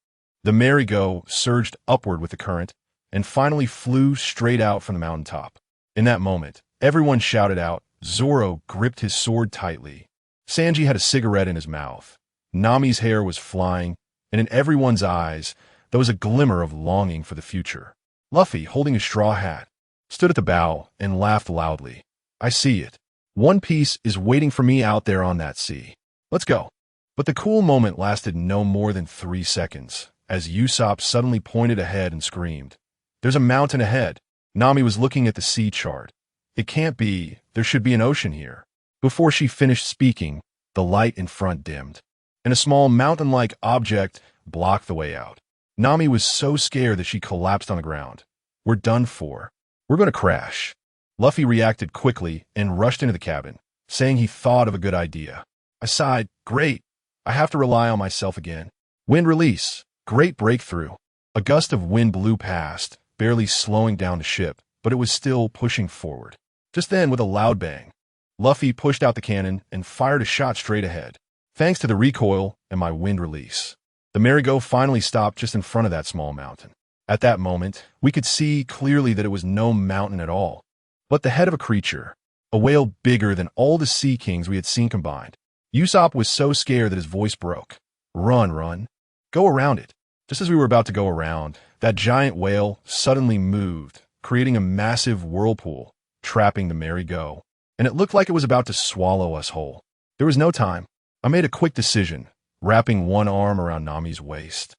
[SPEAKER 1] The merry-go surged upward with the current and finally flew straight out from the mountaintop. In that moment, everyone shouted out. Zoro gripped his sword tightly. Sanji had a cigarette in his mouth. Nami's hair was flying, and in everyone's eyes, there was a glimmer of longing for the future. Luffy, holding a straw hat, stood at the bow and laughed loudly. "I see it. One Piece is waiting for me out there on that sea. Let's go." But the cool moment lasted no more than 3 seconds, as Usopp suddenly pointed ahead and screamed, "There's a mountain ahead." Nami was looking at the sea chart. "It can't be. There should be an ocean here." Before she finished speaking, the light in front dimmed, and a small mountain-like object blocked the way out. Nami was so scared that she collapsed on the ground. "We're done for. We're going to crash." Luffy reacted quickly and rushed into the cabin, saying he thought of a good idea. I sighed. Great. I have to rely on myself again. Wind release. Great breakthrough. A gust of wind blew past, barely slowing down the ship, but it was still pushing forward. Just then, with a loud bang, Luffy pushed out the cannon and fired a shot straight ahead. Thanks to the recoil and my wind release, the merry-go finally stopped just in front of that small mountain. At that moment, we could see clearly that it was no mountain at all, but the head of a creature, a whale bigger than all the sea kings we had seen combined. Usopp was so scared that his voice broke. "Run, run. Go around it." Just as we were about to go around, that giant whale suddenly moved, creating a massive whirlpool, trapping the merry-go, and it looked like it was about to swallow us whole. There was no time. I made a quick decision, wrapping one arm around Nami's waist,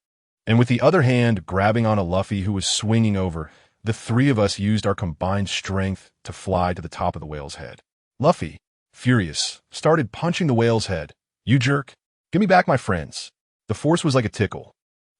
[SPEAKER 1] and with the other hand grabbing onto Luffy, who was swinging over. The 3 of us used our combined strength to fly to the top of the whale's head. Luffy, furious, started punching the whale's head. "You jerk. Give me back my friends." The force was like a tickle.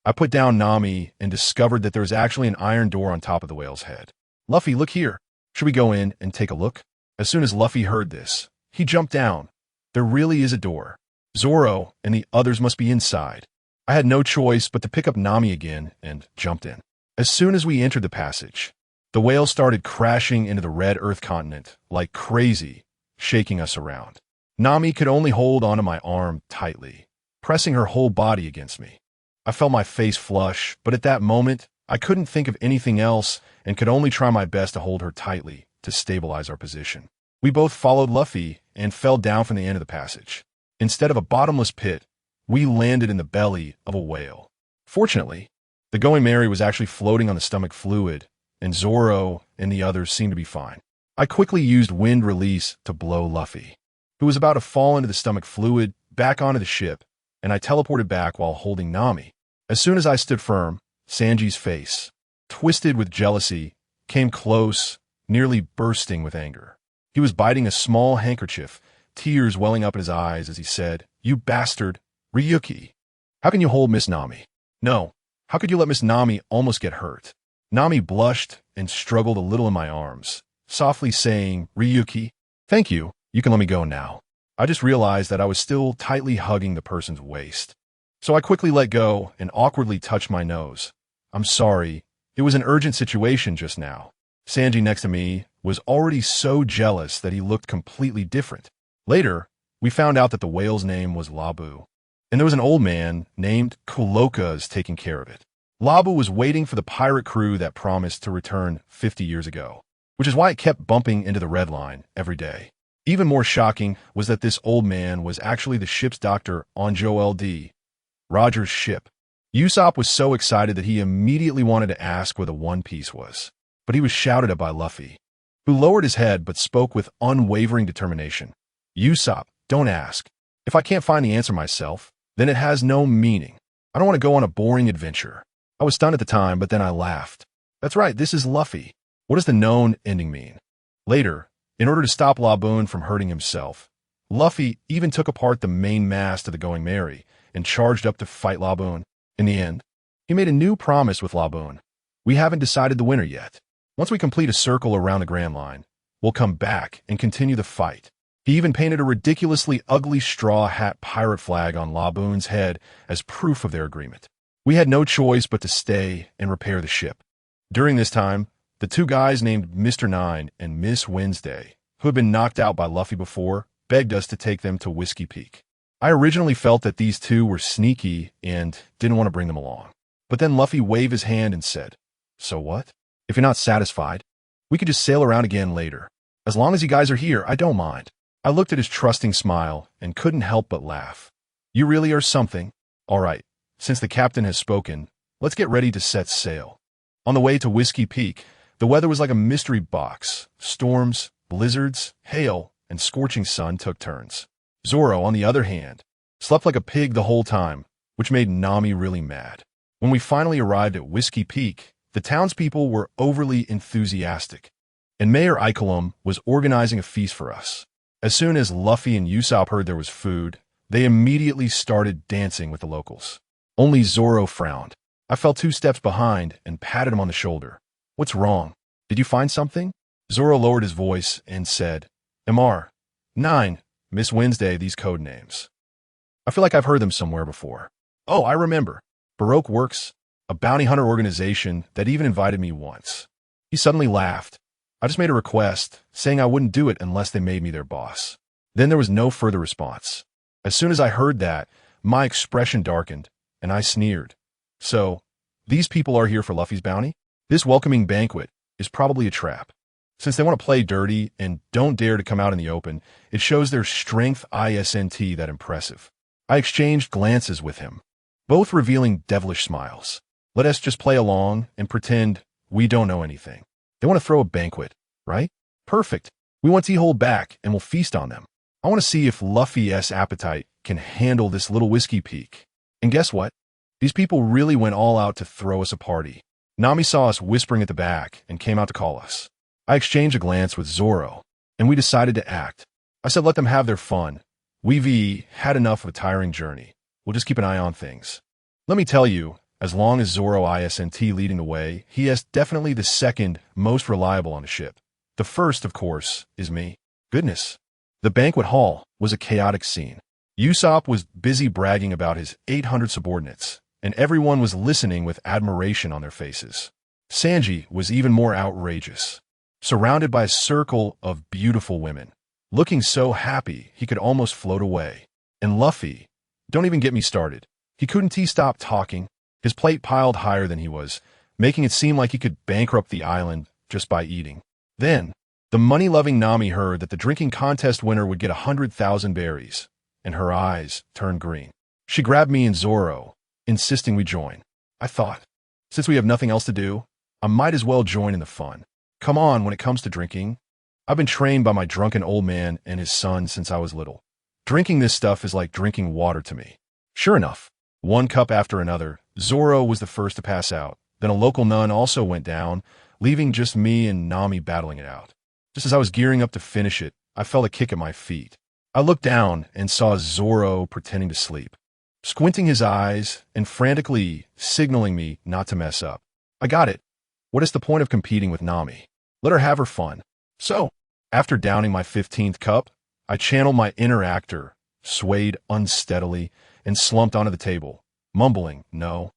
[SPEAKER 1] I put down Nami and discovered that there was actually an iron door on top of the whale's head. Luffy, look here. Should we go in and take a look? As soon as Luffy heard this, he jumped down. There really is a door. Zoro and the others must be inside. I had no choice but to pick up Nami again and jumped in. As soon as we entered the passage, the whale started crashing into the red earth continent like crazy, shaking us around. Nami could only hold onto my arm tightly, pressing her whole body against me. I felt my face flush, but at that moment, I couldn't think of anything else and could only try my best to hold her tightly to stabilize our position. We both followed Luffy and fell down from the end of the passage. Instead of a bottomless pit, we landed in the belly of a whale. Fortunately, the Going Merry was actually floating on the stomach fluid, and Zoro and the others seemed to be fine. I quickly used wind release to blow Luffy, who was about to fall into the stomach fluid, back onto the ship, and I teleported back while holding Nami. As soon as I stood firm, Sanji's face, twisted with jealousy, came close, nearly bursting with anger. He was biting a small handkerchief, tears welling up in his eyes as he said, "You bastard, Ryuki. How can you hold Miss Nami? No, how could you let Miss Nami almost get hurt?" Nami blushed and struggled a little in my arms, softly saying, "Ryuki, thank you, you can let me go now." I just realized that I was still tightly hugging the person's waist. So I quickly let go and awkwardly touched my nose. "I'm sorry, it was an urgent situation just now." Sanji next to me was already so jealous that he looked completely different. Later, we found out that the whale's name was Labu, and there was an old man named Kulokas taking care of it. Labu was waiting for the pirate crew that promised to return 50 years ago, which is why it kept bumping into the red line every day. Even more shocking was that this old man was actually the ship's doctor on Joel D. Roger's ship. Usopp was so excited that he immediately wanted to ask where the One Piece was, but he was shouted at by Luffy, who lowered his head but spoke with unwavering determination. "Usopp, don't ask. If I can't find the answer myself, then it has no meaning. I don't want to go on a boring adventure." I was stunned at the time, but then I laughed. That's right, this is Luffy. What does the known ending mean? Later, in order to stop Laboon from hurting himself, Luffy even took apart the main mast of the Going Merry and charged up to fight Laboon. In the end, he made a new promise with Laboon. "We haven't decided the winner yet. Once we complete a circle around the Grand Line, we'll come back and continue the fight." He even painted a ridiculously ugly straw hat pirate flag on Laboon's head as proof of their agreement. We had no choice but to stay and repair the ship. During this time, the two guys named Mr. Nine and Miss Wednesday, who had been knocked out by Luffy before, begged us to take them to Whiskey Peak. I originally felt that these two were sneaky and didn't want to bring them along. But then Luffy waved his hand and said, "So what? If you're not satisfied, we could just sail around again later. As long as you guys are here, I don't mind." I looked at his trusting smile and couldn't help but laugh. "You really are something. All right, since the captain has spoken, let's get ready to set sail." On the way to Whiskey Peak, the weather was like a mystery box. Storms, blizzards, hail, and scorching sun took turns. Zoro, on the other hand, slept like a pig the whole time, which made Nami really mad. When we finally arrived at Whiskey Peak, the townspeople were overly enthusiastic, and Mayor Icolum was organizing a feast for us. As soon as Luffy and Usopp heard there was food, they immediately started dancing with the locals. Only Zoro frowned. I fell 2 steps behind and patted him on the shoulder. "What's wrong? Did you find something?" Zoro lowered his voice and said, "Mr. 9, Miss Wednesday, these code names. I feel like I've heard them somewhere before. Oh, I remember. Baroque Works, a bounty hunter organization that even invited me once." He suddenly laughed. I just made a request, saying I wouldn't do it unless they made me their boss. Then there was no further response. As soon as I heard that, my expression darkened, and I sneered. "So, these people are here for Luffy's bounty? This welcoming banquet is probably a trap. Since they want to play dirty and don't dare to come out in the open, it shows their strength isn't that impressive." I exchanged glances with him, both revealing devilish smiles. Let us just play along and pretend we don't know anything. They want to throw a banquet, right? Perfect. We want to hold back and we'll feast on them. I want to see if Luffy's appetite can handle this little Whiskey Peak. And guess what? These people really went all out to throw us a party. Nami saw us whispering at the back and came out to call us. I exchanged a glance with Zoro, and we decided to act. I said let them have their fun. We've had enough of a tiring journey. We'll just keep an eye on things. Let me tell you, As long as Zoro isn't leading the way, he is definitely the second most reliable on the ship. The first, of course, is me. Goodness. The banquet hall was a chaotic scene. Usopp was busy bragging about his 800 subordinates, and everyone was listening with admiration on their faces. Sanji was even more outrageous, surrounded by a circle of beautiful women, looking so happy he could almost float away. And Luffy, don't even get me started. He couldn't stop talking. His plate piled higher than he was, making it seem like he could bankrupt the island just by eating. Then, the money-loving Nami heard that the drinking contest winner would get 100,000 berries, and her eyes turned green. She grabbed me and Zoro, insisting we join. I thought, since we have nothing else to do, I might as well join in the fun. Come on, when it comes to drinking, I've been trained by my drunken old man and his son since I was little. Drinking this stuff is like drinking water to me. Sure enough, one cup after another, Zoro was the first to pass out. Then a local nun also went down, leaving just me and Nami battling it out. Just as I was gearing up to finish it, I felt a kick at my feet. I looked down and saw Zoro pretending to sleep, squinting his eyes and frantically signaling me not to mess up. I got it. What is the point of competing with Nami? Let her have her fun. So, after downing my 15th cup, I channeled my inner actor, swayed unsteadily, and slumped onto the table, mumbling, "No,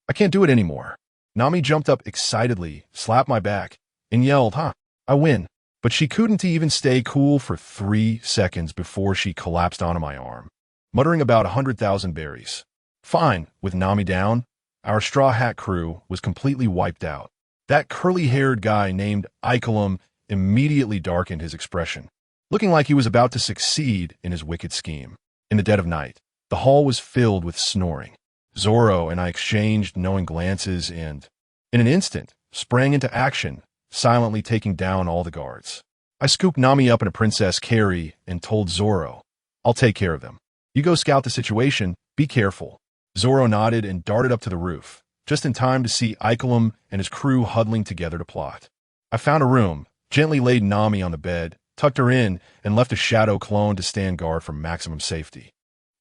[SPEAKER 1] I can't do it anymore." Nami jumped up excitedly, slapped my back, and yelled, I win." But she couldn't even stay cool for 3 seconds before she collapsed onto my arm, muttering about 100,000 berries. Fine, with Nami down, our Straw Hat crew was completely wiped out. That curly-haired guy named Icolum immediately darkened his expression, looking like he was about to succeed in his wicked scheme. In the dead of night, the hall was filled with snoring. Zoro and I exchanged knowing glances and, in an instant, sprang into action, silently taking down all the guards. I scooped Nami up in a princess carry and told Zoro, "I'll take care of them. You go scout the situation, be careful." Zoro nodded and darted up to the roof, just in time to see Icolum and his crew huddling together to plot. I found a room, gently laid Nami on the bed, tucked her in, and left a shadow clone to stand guard for maximum safety.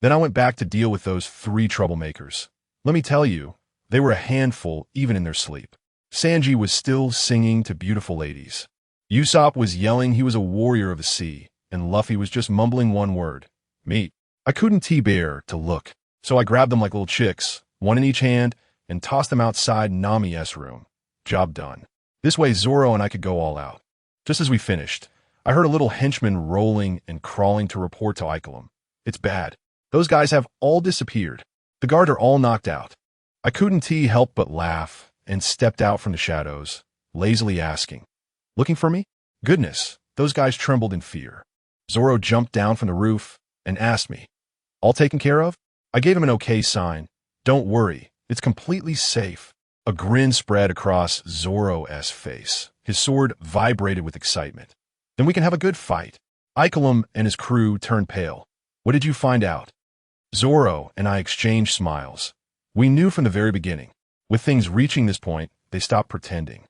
[SPEAKER 1] Then I went back to deal with those 3 troublemakers. Let me tell you, they were a handful even in their sleep. Sanji was still singing to beautiful ladies. Usopp was yelling he was a warrior of the sea, and Luffy was just mumbling one word, meat. I couldn't bear to look, so I grabbed them like little chicks, one in each hand, and tossed them outside Nami's room. Job done. This way Zoro and I could go all out. Just as we finished, I heard a little henchman rolling and crawling to report to Icolum. It's bad. Those guys have all disappeared. The guard are all knocked out. I couldn't help but laugh and stepped out from the shadows, lazily asking, "Looking for me?" Goodness, those guys trembled in fear. Zoro jumped down from the roof and asked me, "All taken care of?" I gave him an okay sign. "Don't worry, it's completely safe." A grin spread across Zoro's face. His sword vibrated with excitement. "Then we can have a good fight." Icolum and his crew turned pale. "What did you find out?" Zoro and I exchanged smiles. We knew from the very beginning. With things reaching this point, they stopped pretending.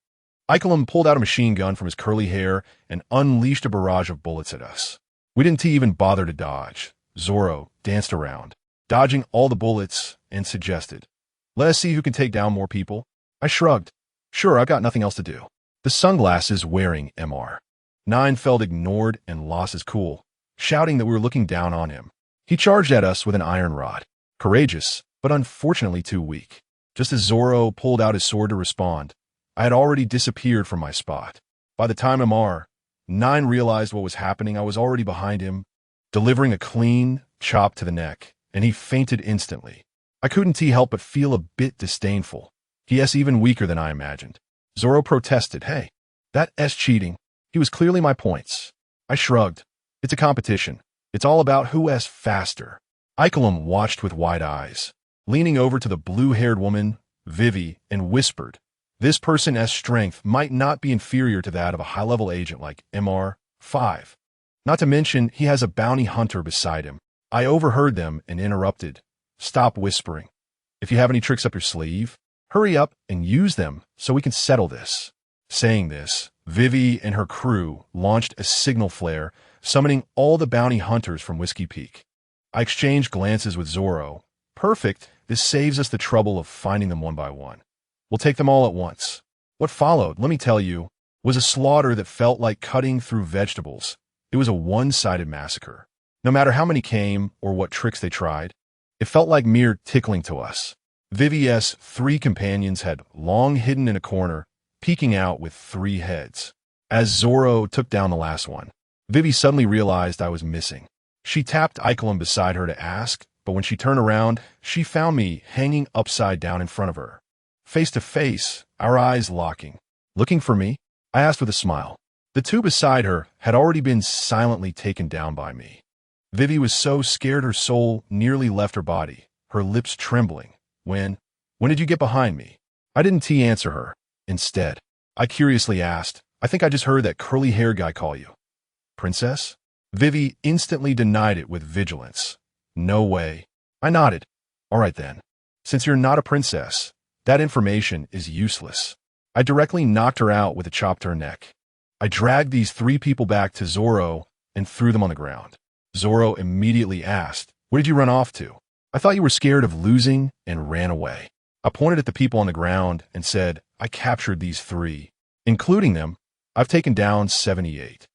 [SPEAKER 1] Icolum pulled out a machine gun from his curly hair and unleashed a barrage of bullets at us. We didn't even bother to dodge. Zoro danced around, dodging all the bullets, and suggested, "Let us see who can take down more people." I shrugged. "Sure, I've got nothing else to do." The sunglasses-wearing MR9 felt ignored and lost his cool, shouting that we were looking down on him. He charged at us with an iron rod. Courageous, but unfortunately too weak. Just as Zoro pulled out his sword to respond, I had already disappeared from my spot. By the time MR9 realized what was happening, I was already behind him, delivering a clean chop to the neck, and he fainted instantly. I couldn't help but feel a bit disdainful. He even weaker than I imagined. Zoro protested, "Hey, that's cheating." He was clearly my points. I shrugged. It's a competition. It's all about who's faster. Icolum watched with wide eyes, leaning over to the blue-haired woman, Vivi, and whispered, "This person's strength might not be inferior to that of a high-level agent like MR5. Not to mention, he has a bounty hunter beside him." I overheard them and interrupted. "Stop whispering. If you have any tricks up your sleeve, hurry up and use them so we can settle this." Saying this, Vivi and her crew launched a signal flare, summoning all the bounty hunters from Whiskey Peak. I exchanged glances with Zoro. Perfect, This saves us the trouble of finding them one by one. We'll take them all at once. What followed, let me tell you, was a slaughter that felt like cutting through vegetables. It was a one-sided massacre. No matter how many came or what tricks they tried, it felt like mere tickling to us. Vivi's 3 companions had long hidden in a corner, peeking out with 3 heads. As Zoro took down the last one, Vivi suddenly realized I was missing. She tapped Ikelim beside her to ask, but when she turned around, she found me hanging upside down in front of her. Face to face, our eyes locking. Looking for me? I asked with a smile. The 2 beside her had already been silently taken down by me. Vivi was so scared her soul nearly left her body, her lips trembling. When did you get behind me? I didn't answer her. Instead, I curiously asked, I think I just heard that curly-haired guy call you. Princess? Vivi instantly denied it with vigilance. No way. I nodded. All right then. Since you're not a princess, that information is useless. I directly knocked her out with a chop to her neck. I dragged these 3 people back to Zoro and threw them on the ground. Zoro immediately asked, where did you run off to? I thought you were scared of losing and ran away. I pointed at the people on the ground and said, I captured these 3. Including them, I've taken down 78.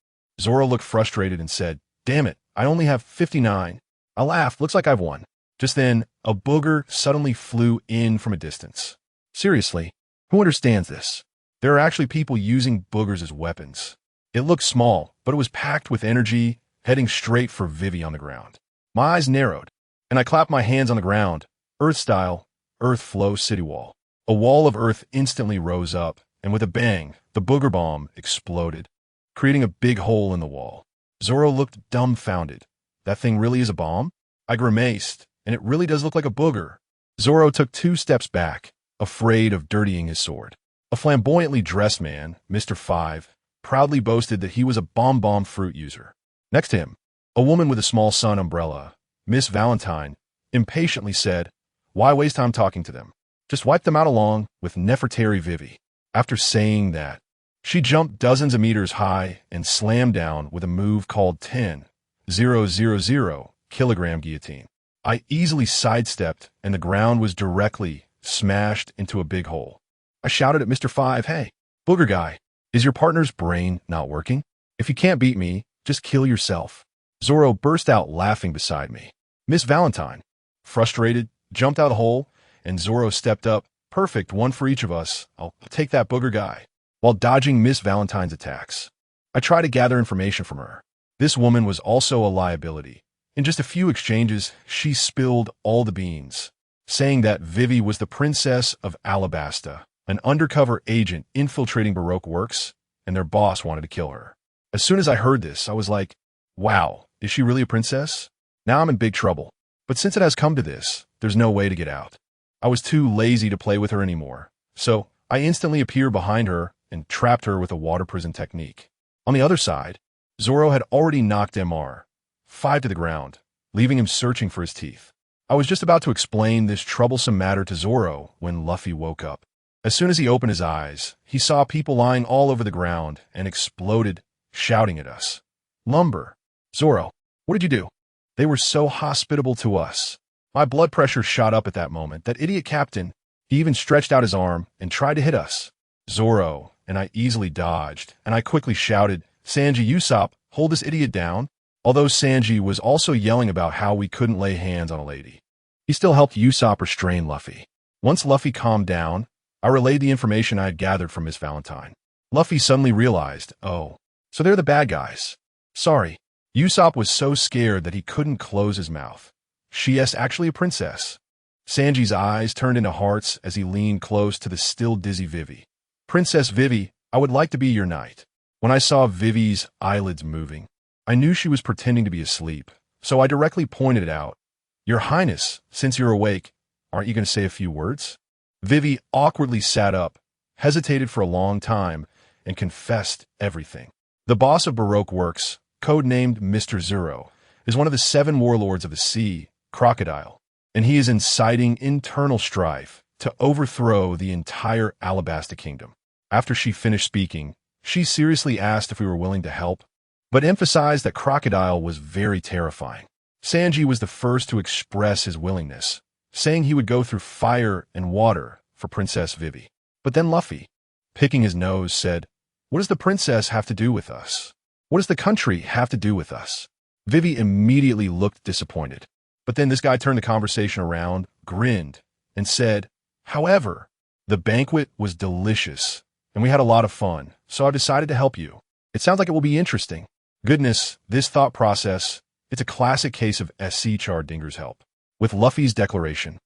[SPEAKER 1] Zoro looked frustrated and said, damn it, I only have 59. I laughed, looks like I've won. Just then, a booger suddenly flew in from a distance. Seriously, who understands this? There are actually people using boogers as weapons. It looked small, but it was packed with energy, heading straight for Vivi on the ground. My eyes narrowed, and I clapped my hands on the ground, Earth-style, Earth flow city wall. A wall of earth instantly rose up, and with a bang, the booger bomb exploded, creating a big hole in the wall. Zoro looked dumbfounded. That thing really is a bomb? I grimaced, and it really does look like a booger. Zoro took 2 steps back, afraid of dirtying his sword. A flamboyantly dressed man, Mr. 5, proudly boasted that he was a bomb fruit user. Next to him, a woman with a small sun umbrella, Miss Valentine, impatiently said, why waste time talking to them? Just wipe them out along with Nefertari Vivi. After saying that, she jumped dozens of meters high and slammed down with a move called 10,000 kilogram guillotine. I easily sidestepped and the ground was directly smashed into a big hole. I shouted at Mr. 5, hey, booger guy, is your partner's brain not working? If you can't beat me, just kill yourself. Zoro burst out laughing beside me. Miss Valentine, frustrated, jumped out of the hole, and Zoro stepped up. Perfect, one for each of us. I'll take that booger guy. While dodging Miss Valentine's attacks, I tried to gather information from her. This woman was also a liability. In just a few exchanges, she spilled all the beans, saying that Vivi was the princess of Alabasta, an undercover agent infiltrating Baroque works, and their boss wanted to kill her. As soon as I heard this, I was like, wow, is she really a princess? Now I'm in big trouble. But since it has come to this, there's no way to get out. I was too lazy to play with her anymore, so I instantly appeared behind her and trapped her with a water prison technique. On the other side, Zoro had already knocked Mr. 5 to the ground, leaving him searching for his teeth. I was just about to explain this troublesome matter to Zoro when Luffy woke up. As soon as he opened his eyes, he saw people lying all over the ground and exploded, shouting at us. Lumber. Zoro, what did you do? They were so hospitable to us. My blood pressure shot up at that moment. That idiot captain, he even stretched out his arm and tried to hit us. Zoro and I easily dodged, and I quickly shouted, Sanji, Usopp, hold this idiot down. Although Sanji was also yelling about how we couldn't lay hands on a lady. He still helped Usopp restrain Luffy. Once Luffy calmed down, I relayed the information I had gathered from Miss Valentine. Luffy suddenly realized, oh, so they're the bad guys. Sorry. Usopp was so scared that he couldn't close his mouth. She is actually a princess. Sanji's eyes turned into hearts as he leaned close to the still dizzy Vivi. Princess Vivi, I would like to be your knight. When I saw Vivi's eyelids moving, I knew she was pretending to be asleep, so I directly pointed it out. Your Highness, since you're awake, aren't you going to say a few words? Vivi awkwardly sat up, hesitated for a long time, and confessed everything. The boss of Baroque Works, codenamed Mr. Zero, is one of the 7 warlords of the sea, Crocodile, and he is inciting internal strife to overthrow the entire Alabasta Kingdom. After she finished speaking, she seriously asked if we were willing to help, but emphasized that Crocodile was very terrifying. Sanji was the first to express his willingness, saying he would go through fire and water for Princess Vivi. But then Luffy, picking his nose, said, "What does the princess have to do with us? What does the country have to do with us?" Vivi immediately looked disappointed. But then this guy turned the conversation around, grinned, and said, "However, the banquet was delicious, and we had a lot of fun, so I decided to help you. It sounds like it will be interesting." Goodness, this thought process, it's a classic case of SC Char-Dinger's help. With Luffy's declaration,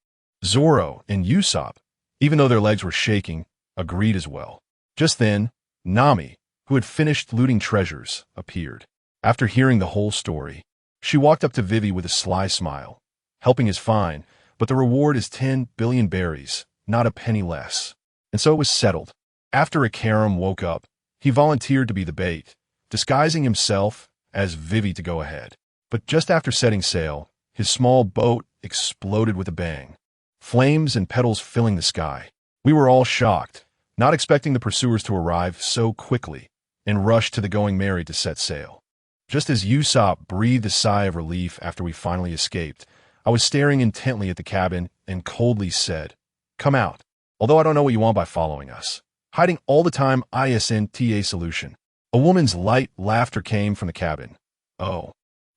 [SPEAKER 1] Zoro and Usopp, even though their legs were shaking, agreed as well. Just then, Nami, who had finished looting treasures, appeared. After hearing the whole story, she walked up to Vivi with a sly smile. "Helping is fine, but the reward is 10 billion berries, not a penny less." And so it was settled. After Akaram woke up, he volunteered to be the bait, disguising himself as Vivi to go ahead. But just after setting sail, his small boat exploded with a bang, flames and petals filling the sky. We were all shocked, not expecting the pursuers to arrive so quickly, and rushed to the Going Merry to set sail. Just as Usopp breathed a sigh of relief after we finally escaped, I was staring intently at the cabin and coldly said, "Come out, although I don't know what you want by following us. Hiding all the time isn't a solution." A woman's light laughter came from the cabin. "Oh,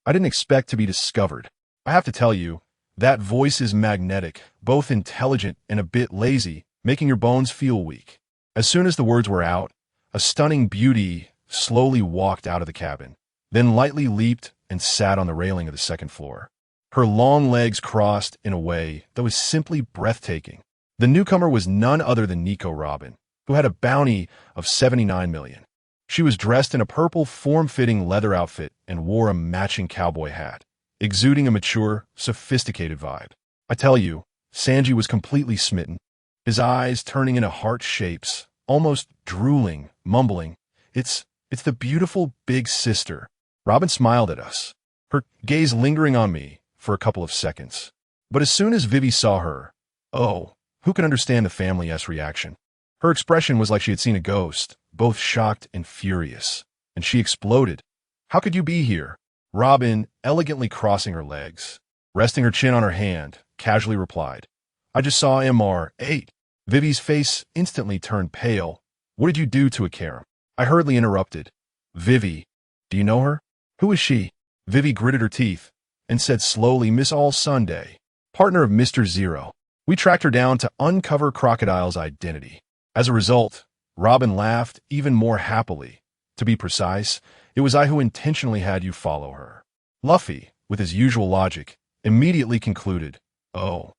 [SPEAKER 1] I didn't expect to be discovered. I have to tell you, that voice is magnetic, both intelligent and a bit lazy, making your bones feel weak." As soon as the words were out, a stunning beauty slowly walked out of the cabin, then lightly leaped and sat on the railing of the second floor. Her long legs crossed in a way that was simply breathtaking. The newcomer was none other than Nico Robin, who had a bounty of 79 million. She was dressed in a purple, form-fitting leather outfit and wore a matching cowboy hat, exuding a mature, sophisticated vibe. I tell you, Sanji was completely smitten, his eyes turning into heart shapes, almost drooling, mumbling, It's the beautiful big sister." Robin smiled at us, her gaze lingering on me for a couple of seconds. But as soon as Vivi saw her, oh, who can understand the family's reaction? Her expression was like she had seen a ghost, both shocked and furious, and she exploded. "How could you be here?" Robin, elegantly crossing her legs, resting her chin on her hand, casually replied, "I just saw MR8. Vivi's face instantly turned pale. "What did you do to Akaram?" I hurriedly interrupted. "Vivi, do you know her?" "Who is she?" Vivi gritted her teeth and said slowly, "Miss All Sunday, partner of Mr. Zero. We tracked her down to uncover Crocodile's identity." As a result, Robin laughed even more happily. To be precise, it was I who intentionally had you follow her. Luffy, with his usual logic, immediately concluded, "Oh,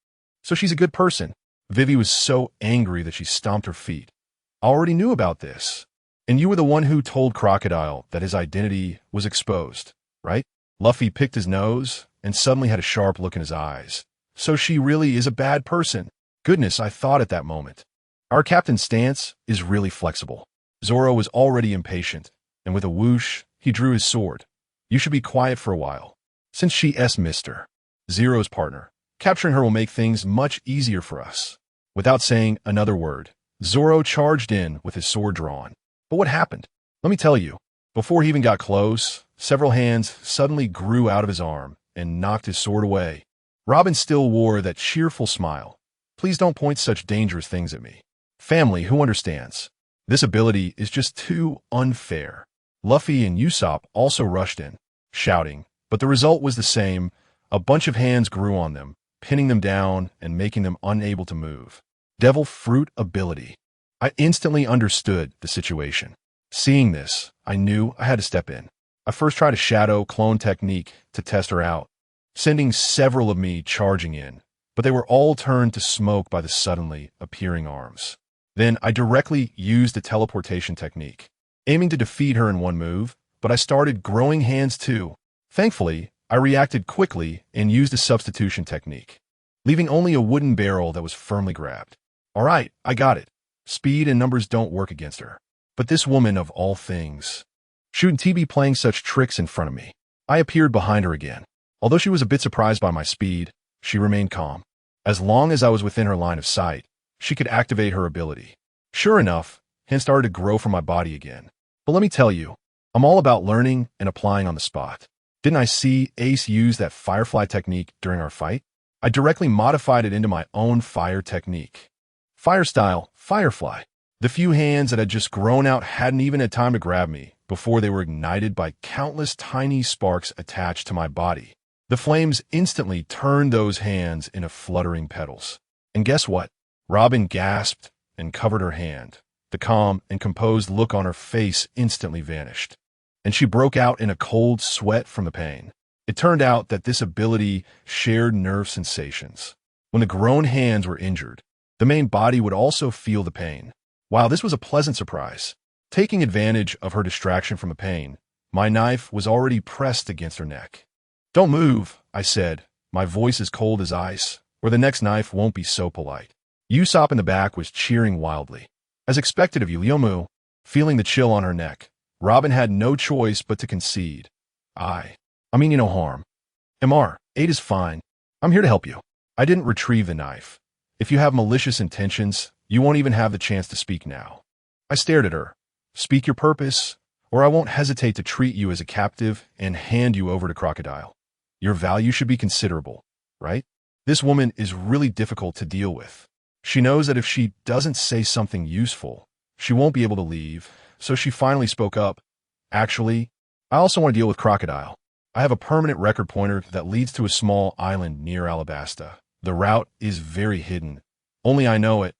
[SPEAKER 1] so she's a good person." Vivi was so angry that she stomped her feet. "I already knew about this. And you were the one who told Crocodile that his identity was exposed, right?" Luffy picked his nose and suddenly had a sharp look in his eyes. "So she really is a bad person." Goodness, I thought at that moment. Our captain's stance is really flexible. Zoro was already impatient, and with a whoosh, he drew his sword. "You should be quiet for a while. Since she's Mr. Zero's partner, capturing her will make things much easier for us." Without saying another word, Zoro charged in with his sword drawn. But what happened? Let me tell you. Before he even got close, several hands suddenly grew out of his arm and knocked his sword away. Robin still wore that cheerful smile. "Please don't point such dangerous things at me. Family, who understands? This ability is just too unfair." Luffy and Usopp also rushed in, shouting, but the result was the same. A bunch of hands grew on them, pinning them down and making them unable to move. Devil Fruit ability. I instantly understood the situation. Seeing this, I knew I had to step in. I first tried a shadow clone technique to test her out, sending several of me charging in, but they were all turned to smoke by the suddenly appearing arms. Then I directly used the teleportation technique, aiming to defeat her in one move, but I started growing hands too. Thankfully, I reacted quickly and used a substitution technique, leaving only a wooden barrel that was firmly grabbed. All right, I got it. Speed and numbers don't work against her. But this woman of all things, shouldn't she be playing such tricks in front of me? I appeared behind her again. Although she was a bit surprised by my speed, she remained calm. As long as I was within her line of sight, she could activate her ability. Sure enough, hands started to grow from my body again. But let me tell you, I'm all about learning and applying on the spot. Didn't I see Ace use that firefly technique during our fight? I directly modified it into my own fire technique. Fire style, Firefly. The few hands that had just grown out hadn't even had time to grab me before they were ignited by countless tiny sparks attached to my body. The flames instantly turned those hands into fluttering petals. And guess what? Robin gasped and covered her hand. The calm and composed look on her face instantly vanished, and she broke out in a cold sweat from the pain. It turned out that this ability shared nerve sensations. When the grown hands were injured, the main body would also feel the pain. Wow, this was a pleasant surprise. Taking advantage of her distraction from the pain, my knife was already pressed against her neck. "Don't move," I said, my voice as cold as ice, or the next knife won't be so polite. Usopp in the back was cheering wildly. As expected of you, Lyomu. Feeling the chill on her neck, Robin had no choice but to concede. I mean you no harm. Mr. 8 is fine. I'm here to help you. I didn't retrieve the knife. If you have malicious intentions, you won't even have the chance to speak now. I stared at her. Speak your purpose, or I won't hesitate to treat you as a captive and hand you over to Crocodile. Your value should be considerable, right? This woman is really difficult to deal with. She knows that if she doesn't say something useful, she won't be able to leave, so she finally spoke up. Actually, I also want to deal with Crocodile. I have a permanent record pointer that leads to a small island near Alabasta. The route is very hidden. Only I know it,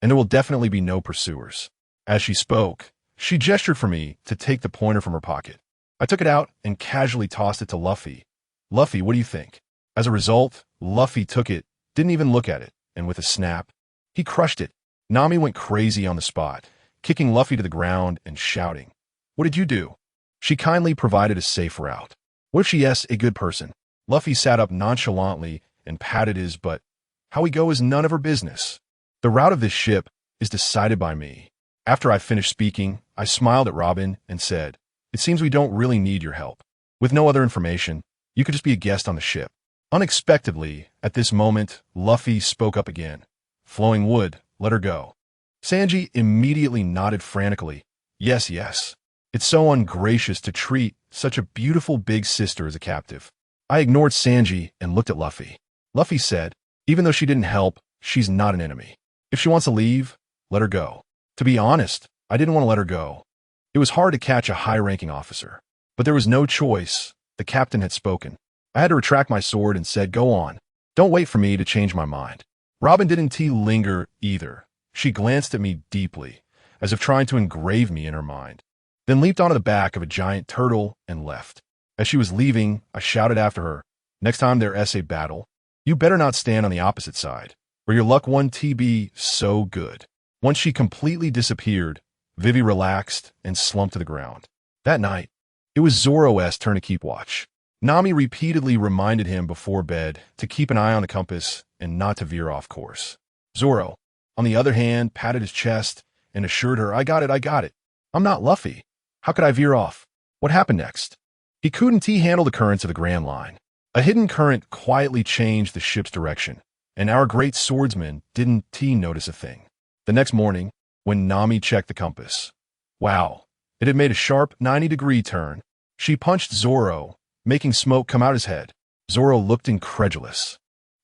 [SPEAKER 1] and there will definitely be no pursuers. As she spoke, she gestured for me to take the pointer from her pocket. I took it out and casually tossed it to Luffy. Luffy, what do you think? As a result, Luffy took it, didn't even look at it, and with a snap, he crushed it. Nami went crazy on the spot, kicking Luffy to the ground and shouting, "What did you do?" She kindly provided a safe route. What if she is a good person? Luffy sat up nonchalantly and patted his butt. How we go is none of her business. The route of this ship is decided by me. After I finished speaking, I smiled at Robin and said, "It seems we don't really need your help. With no other information, you could just be a guest on the ship." Unexpectedly, at this moment, Luffy spoke up again. "Flowing wood, let her go." Sanji immediately nodded frantically. Yes, yes. It's so ungracious to treat such a beautiful big sister as a captive. I ignored Sanji and looked at Luffy. Luffy said, "Even though she didn't help, she's not an enemy. If she wants to leave, let her go." To be honest, I didn't want to let her go. It was hard to catch a high-ranking officer. But there was no choice. The captain had spoken. I had to retract my sword and said, "Go on. Don't wait for me to change my mind." Robin didn't linger either. She glanced at me deeply, as if trying to engrave me in her mind, then leaped onto the back of a giant turtle and left. As she was leaving, I shouted after her, "Next time there's a battle, you better not stand on the opposite side, or your luck won't be so good." Once she completely disappeared, Vivi relaxed and slumped to the ground. That night, it was Zoro's turn to keep watch. Nami repeatedly reminded him before bed to keep an eye on the compass and not to veer off course. Zoro, on the other hand, patted his chest and assured her, I got it. I'm not Luffy. How could I veer off? What happened next?" He couldn't handle the currents of the Grand Line. A hidden current quietly changed the ship's direction, and our great swordsman didn't notice a thing. The next morning, when Nami checked the compass, wow, it had made a sharp 90-degree turn. She punched Zoro, making smoke come out his head. Zoro looked incredulous.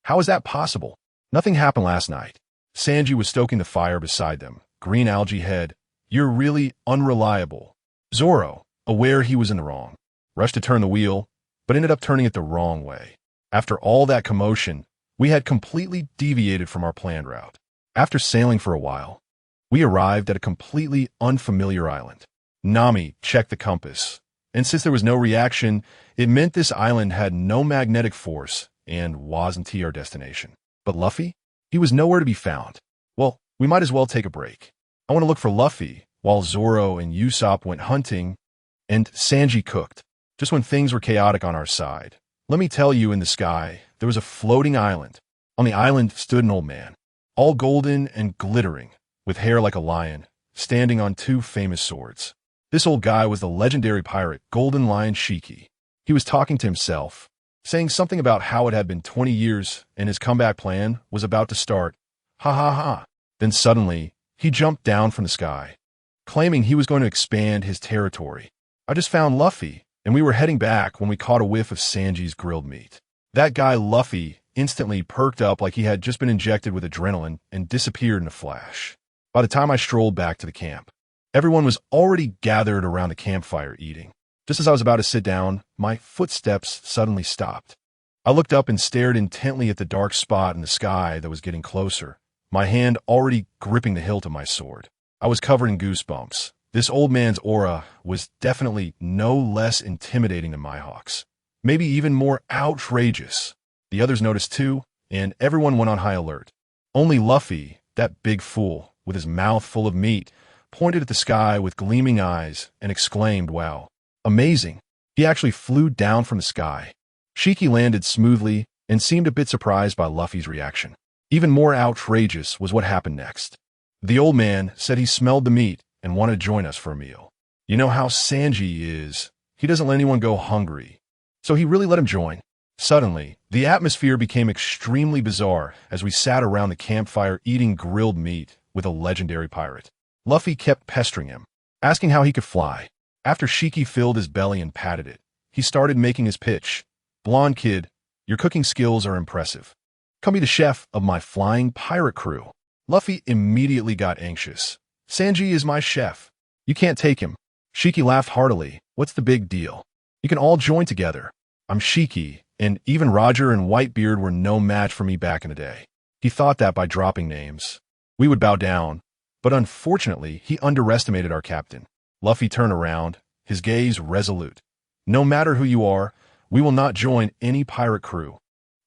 [SPEAKER 1] How is that possible? Nothing happened last night. Sanji was stoking the fire beside them. Green algae head, you're really unreliable. Zoro, aware he was in the wrong, rushed to turn the wheel, but ended up turning it the wrong way. After all that commotion, we had completely deviated from our planned route. After sailing for a while, we arrived at a completely unfamiliar island. Nami checked the compass, and since there was no reaction, it meant this island had no magnetic force and wasn't our destination. But Luffy? He was nowhere to be found. Well, we might as well take a break. I want to look for Luffy, while Zoro and Usopp went hunting, and Sanji cooked. Just when things were chaotic on our side, let me tell you, in the sky, there was a floating island. On the island stood an old man, all golden and glittering, with hair like a lion, standing on two famous swords. This old guy was the legendary pirate Golden Lion Shiki. He was talking to himself, saying something about how it had been 20 years and his comeback plan was about to start. Ha ha ha. Then suddenly, he jumped down from the sky, claiming he was going to expand his territory. I just found Luffy, and we were heading back when we caught a whiff of Sanji's grilled meat. That guy Luffy instantly perked up like he had just been injected with adrenaline and disappeared in a flash. By the time I strolled back to the camp, everyone was already gathered around the campfire eating. Just as I was about to sit down, my footsteps suddenly stopped. I looked up and stared intently at the dark spot in the sky that was getting closer, my hand already gripping the hilt of my sword. I was covered in goosebumps. This old man's aura was definitely no less intimidating than Mihawk's. Maybe even more outrageous. The others noticed too, and everyone went on high alert. Only Luffy, that big fool, with his mouth full of meat, pointed at the sky with gleaming eyes and exclaimed, "Wow, amazing." He actually flew down from the sky. Shiki landed smoothly and seemed a bit surprised by Luffy's reaction. Even more outrageous was what happened next. The old man said he smelled the meat and wanted to join us for a meal. You know how Sanji is. He doesn't let anyone go hungry. So he really let him join. Suddenly, the atmosphere became extremely bizarre as we sat around the campfire eating grilled meat with a legendary pirate. Luffy kept pestering him, asking how he could fly. After Shiki filled his belly and patted it, he started making his pitch. "Blonde kid, your cooking skills are impressive. Come be the chef of my flying pirate crew." Luffy immediately got anxious. "Sanji is my chef. You can't take him." Shiki laughed heartily. "What's the big deal? You can all join together. I'm Shiki, and even Roger and Whitebeard were no match for me back in the day." He thought that by dropping names, we would bow down, but unfortunately, he underestimated our captain. Luffy turned around, his gaze resolute. "No matter who you are, we will not join any pirate crew.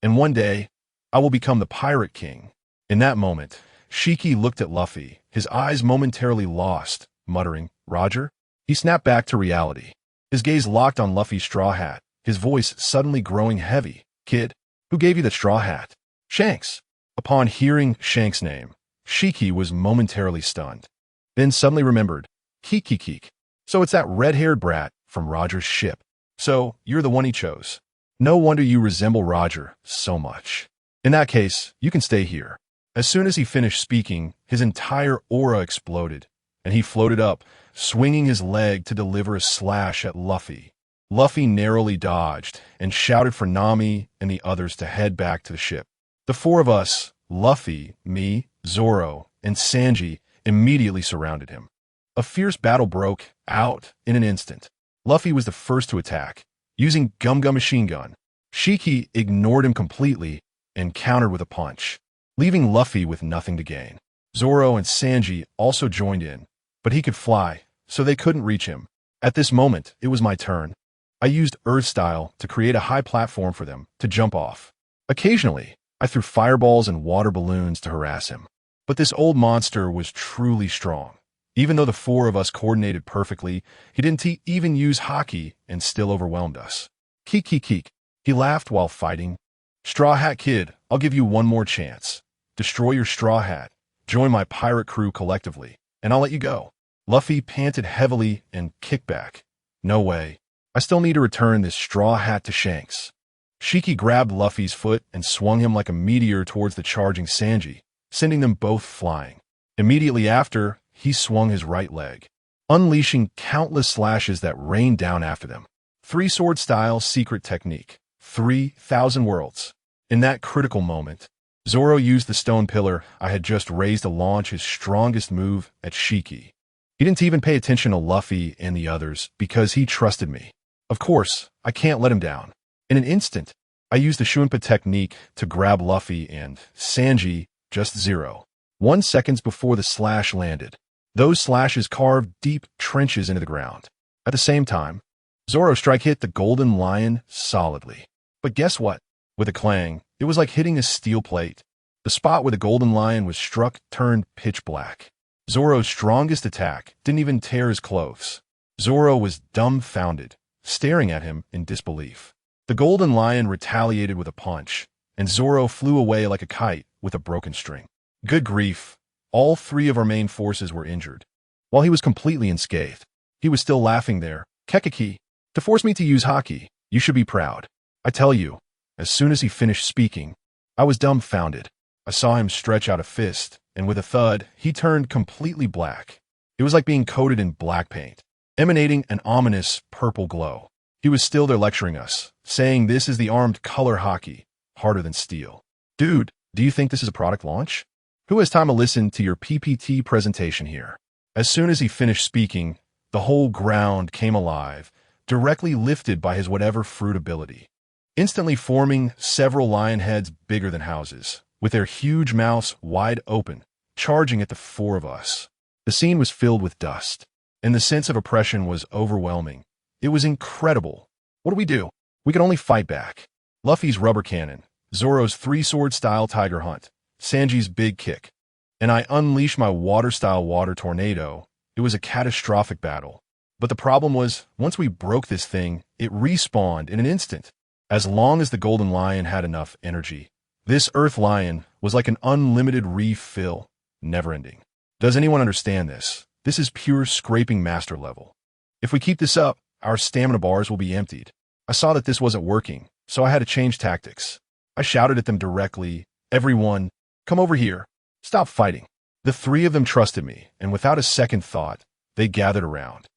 [SPEAKER 1] And one day, I will become the Pirate King." In that moment, Shiki looked at Luffy, his eyes momentarily lost, muttering, "Roger?" He snapped back to reality. His gaze locked on Luffy's straw hat, his voice suddenly growing heavy. "Kid, who gave you the straw hat?" "Shanks." Upon hearing Shanks' name, Shiki was momentarily stunned, then suddenly remembered. Keek. So it's that red-haired brat from Roger's ship. So you're the one he chose. No wonder you resemble Roger so much. In that case, you can stay here. As soon as he finished speaking, his entire aura exploded, and he floated up, swinging his leg to deliver a slash at Luffy. Luffy narrowly dodged and shouted for Nami and the others to head back to the ship. The four of us, Luffy, me, Zoro, and Sanji, immediately surrounded him. A fierce battle broke out in an instant. Luffy was the first to attack, using Gum Machine Gun. Shiki ignored him completely and countered with a punch, leaving Luffy with nothing to gain. Zoro and Sanji also joined in, but he could fly, so they couldn't reach him. At this moment, it was my turn. I used Earth Style to create a high platform for them to jump off. Occasionally, I threw fireballs and water balloons to harass him. But this old monster was truly strong. Even though the four of us coordinated perfectly, he didn't even use Haki and still overwhelmed us. Keek. He laughed while fighting. "Straw Hat Kid, I'll give you one more chance. Destroy your straw hat, join my pirate crew collectively, and I'll let you go." Luffy panted heavily and kicked back. "No way. I still need to return this straw hat to Shanks." Shiki grabbed Luffy's foot and swung him like a meteor towards the charging Sanji, sending them both flying. Immediately after, he swung his right leg, unleashing countless slashes that rained down after them. Three-sword style secret technique. 3,000 worlds. In that critical moment, Zoro used the stone pillar I had just raised to launch his strongest move at Shiki. He didn't even pay attention to Luffy and the others because he trusted me. Of course, I can't let him down. In an instant, I used the Shunpa technique to grab Luffy and Sanji just 0.1 seconds before the slash landed. Those slashes carved deep trenches into the ground. At the same time, Zoro's strike hit the Golden Lion solidly. But guess what? With a clang, it was like hitting a steel plate. The spot where the Golden Lion was struck turned pitch black. Zoro's strongest attack didn't even tear his clothes. Zoro was dumbfounded, staring at him in disbelief. The Golden Lion retaliated with a punch, and Zoro flew away like a kite with a broken string. Good grief, all three of our main forces were injured. While he was completely unscathed, he was still laughing there. "Kekeki, to force me to use Haki, you should be proud." I tell you, as soon as he finished speaking, I was dumbfounded. I saw him stretch out a fist, and with a thud, he turned completely black. It was like being coated in black paint, emanating an ominous purple glow. He was still there lecturing us, saying this is the armed color Haki, harder than steel. Dude, do you think this is a product launch? Who has time to listen to your PPT presentation here? As soon as he finished speaking, the whole ground came alive, directly lifted by his whatever fruit ability, instantly forming several lion heads bigger than houses, with their huge mouths wide open, charging at the four of us. The scene was filled with dust, and the sense of oppression was overwhelming. It was incredible. What do? We could only fight back. Luffy's rubber cannon, Zoro's three-sword-style tiger hunt, Sanji's big kick, and I unleashed my water-style water tornado. It was a catastrophic battle. But the problem was, once we broke this thing, it respawned in an instant. As long as the Golden Lion had enough energy, this Earth Lion was like an unlimited refill, never-ending. Does anyone understand this? This is pure scraping master level. If we keep this up, our stamina bars will be emptied. I saw that this wasn't working, so I had to change tactics. I shouted at them directly, "Everyone, come over here. Stop fighting." The three of them trusted me, and without a second thought, they gathered around.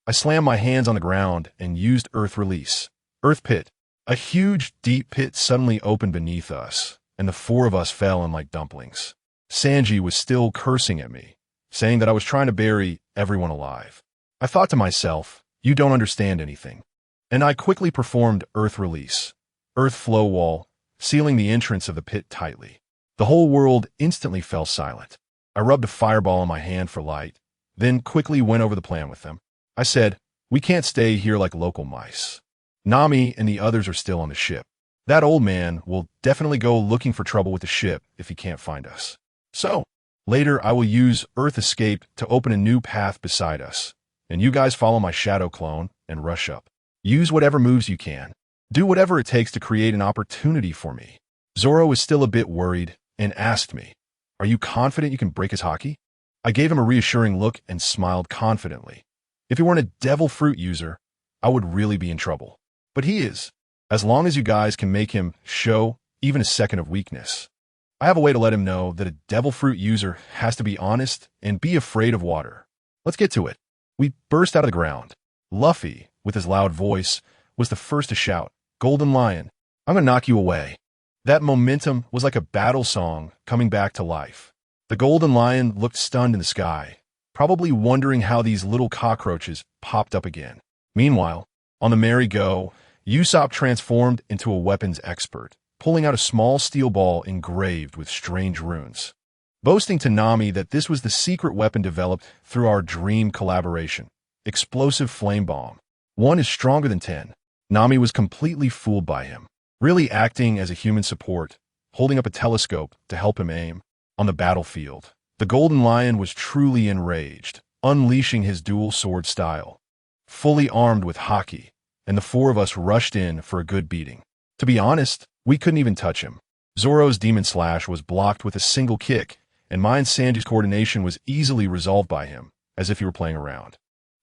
[SPEAKER 1] I slammed my hands on the ground and used Earth Release. Earth Pit. A huge, deep pit suddenly opened beneath us, and the four of us fell in like dumplings. Sanji was still cursing at me, saying that I was trying to bury everyone alive. I thought to myself, you don't understand anything. And I quickly performed Earth Release, Earth Flow Wall, sealing the entrance of the pit tightly. The whole world instantly fell silent. I rubbed a fireball in my hand for light, then quickly went over the plan with them. I said, we can't stay here like local mice. Nami and the others are still on the ship. That old man will definitely go looking for trouble with the ship if he can't find us. So, later I will use Earth Escape to open a new path beside us, and you guys follow my shadow clone and rush up. Use whatever moves you can. Do whatever it takes to create an opportunity for me. Zoro was still a bit worried and asked me, are you confident you can break his haki? I gave him a reassuring look and smiled confidently. If he weren't a devil fruit user, I would really be in trouble. But he is, as long as you guys can make him show even a second of weakness. I have a way to let him know that a devil fruit user has to be honest and be afraid of water. Let's get to it. We burst out of the ground. Luffy, with his loud voice, was the first to shout, "Golden Lion, I'm gonna knock you away." That momentum was like a battle song coming back to life. The Golden Lion looked stunned in the sky, probably wondering how these little cockroaches popped up again. Meanwhile, on the merry-go, Usopp transformed into a weapons expert, pulling out a small steel ball engraved with strange runes, boasting to Nami that this was the secret weapon developed through our dream collaboration, explosive flame bomb. 1 is stronger than 10. Nami was completely fooled by him, really acting as a human support, holding up a telescope to help him aim. On the battlefield, the Golden Lion was truly enraged, unleashing his dual sword style, fully armed with haki, and the four of us rushed in for a good beating. To be honest, we couldn't even touch him. Zoro's Demon Slash was blocked with a single kick, and mine Sanji's coordination was easily resolved by him, as if he were playing around.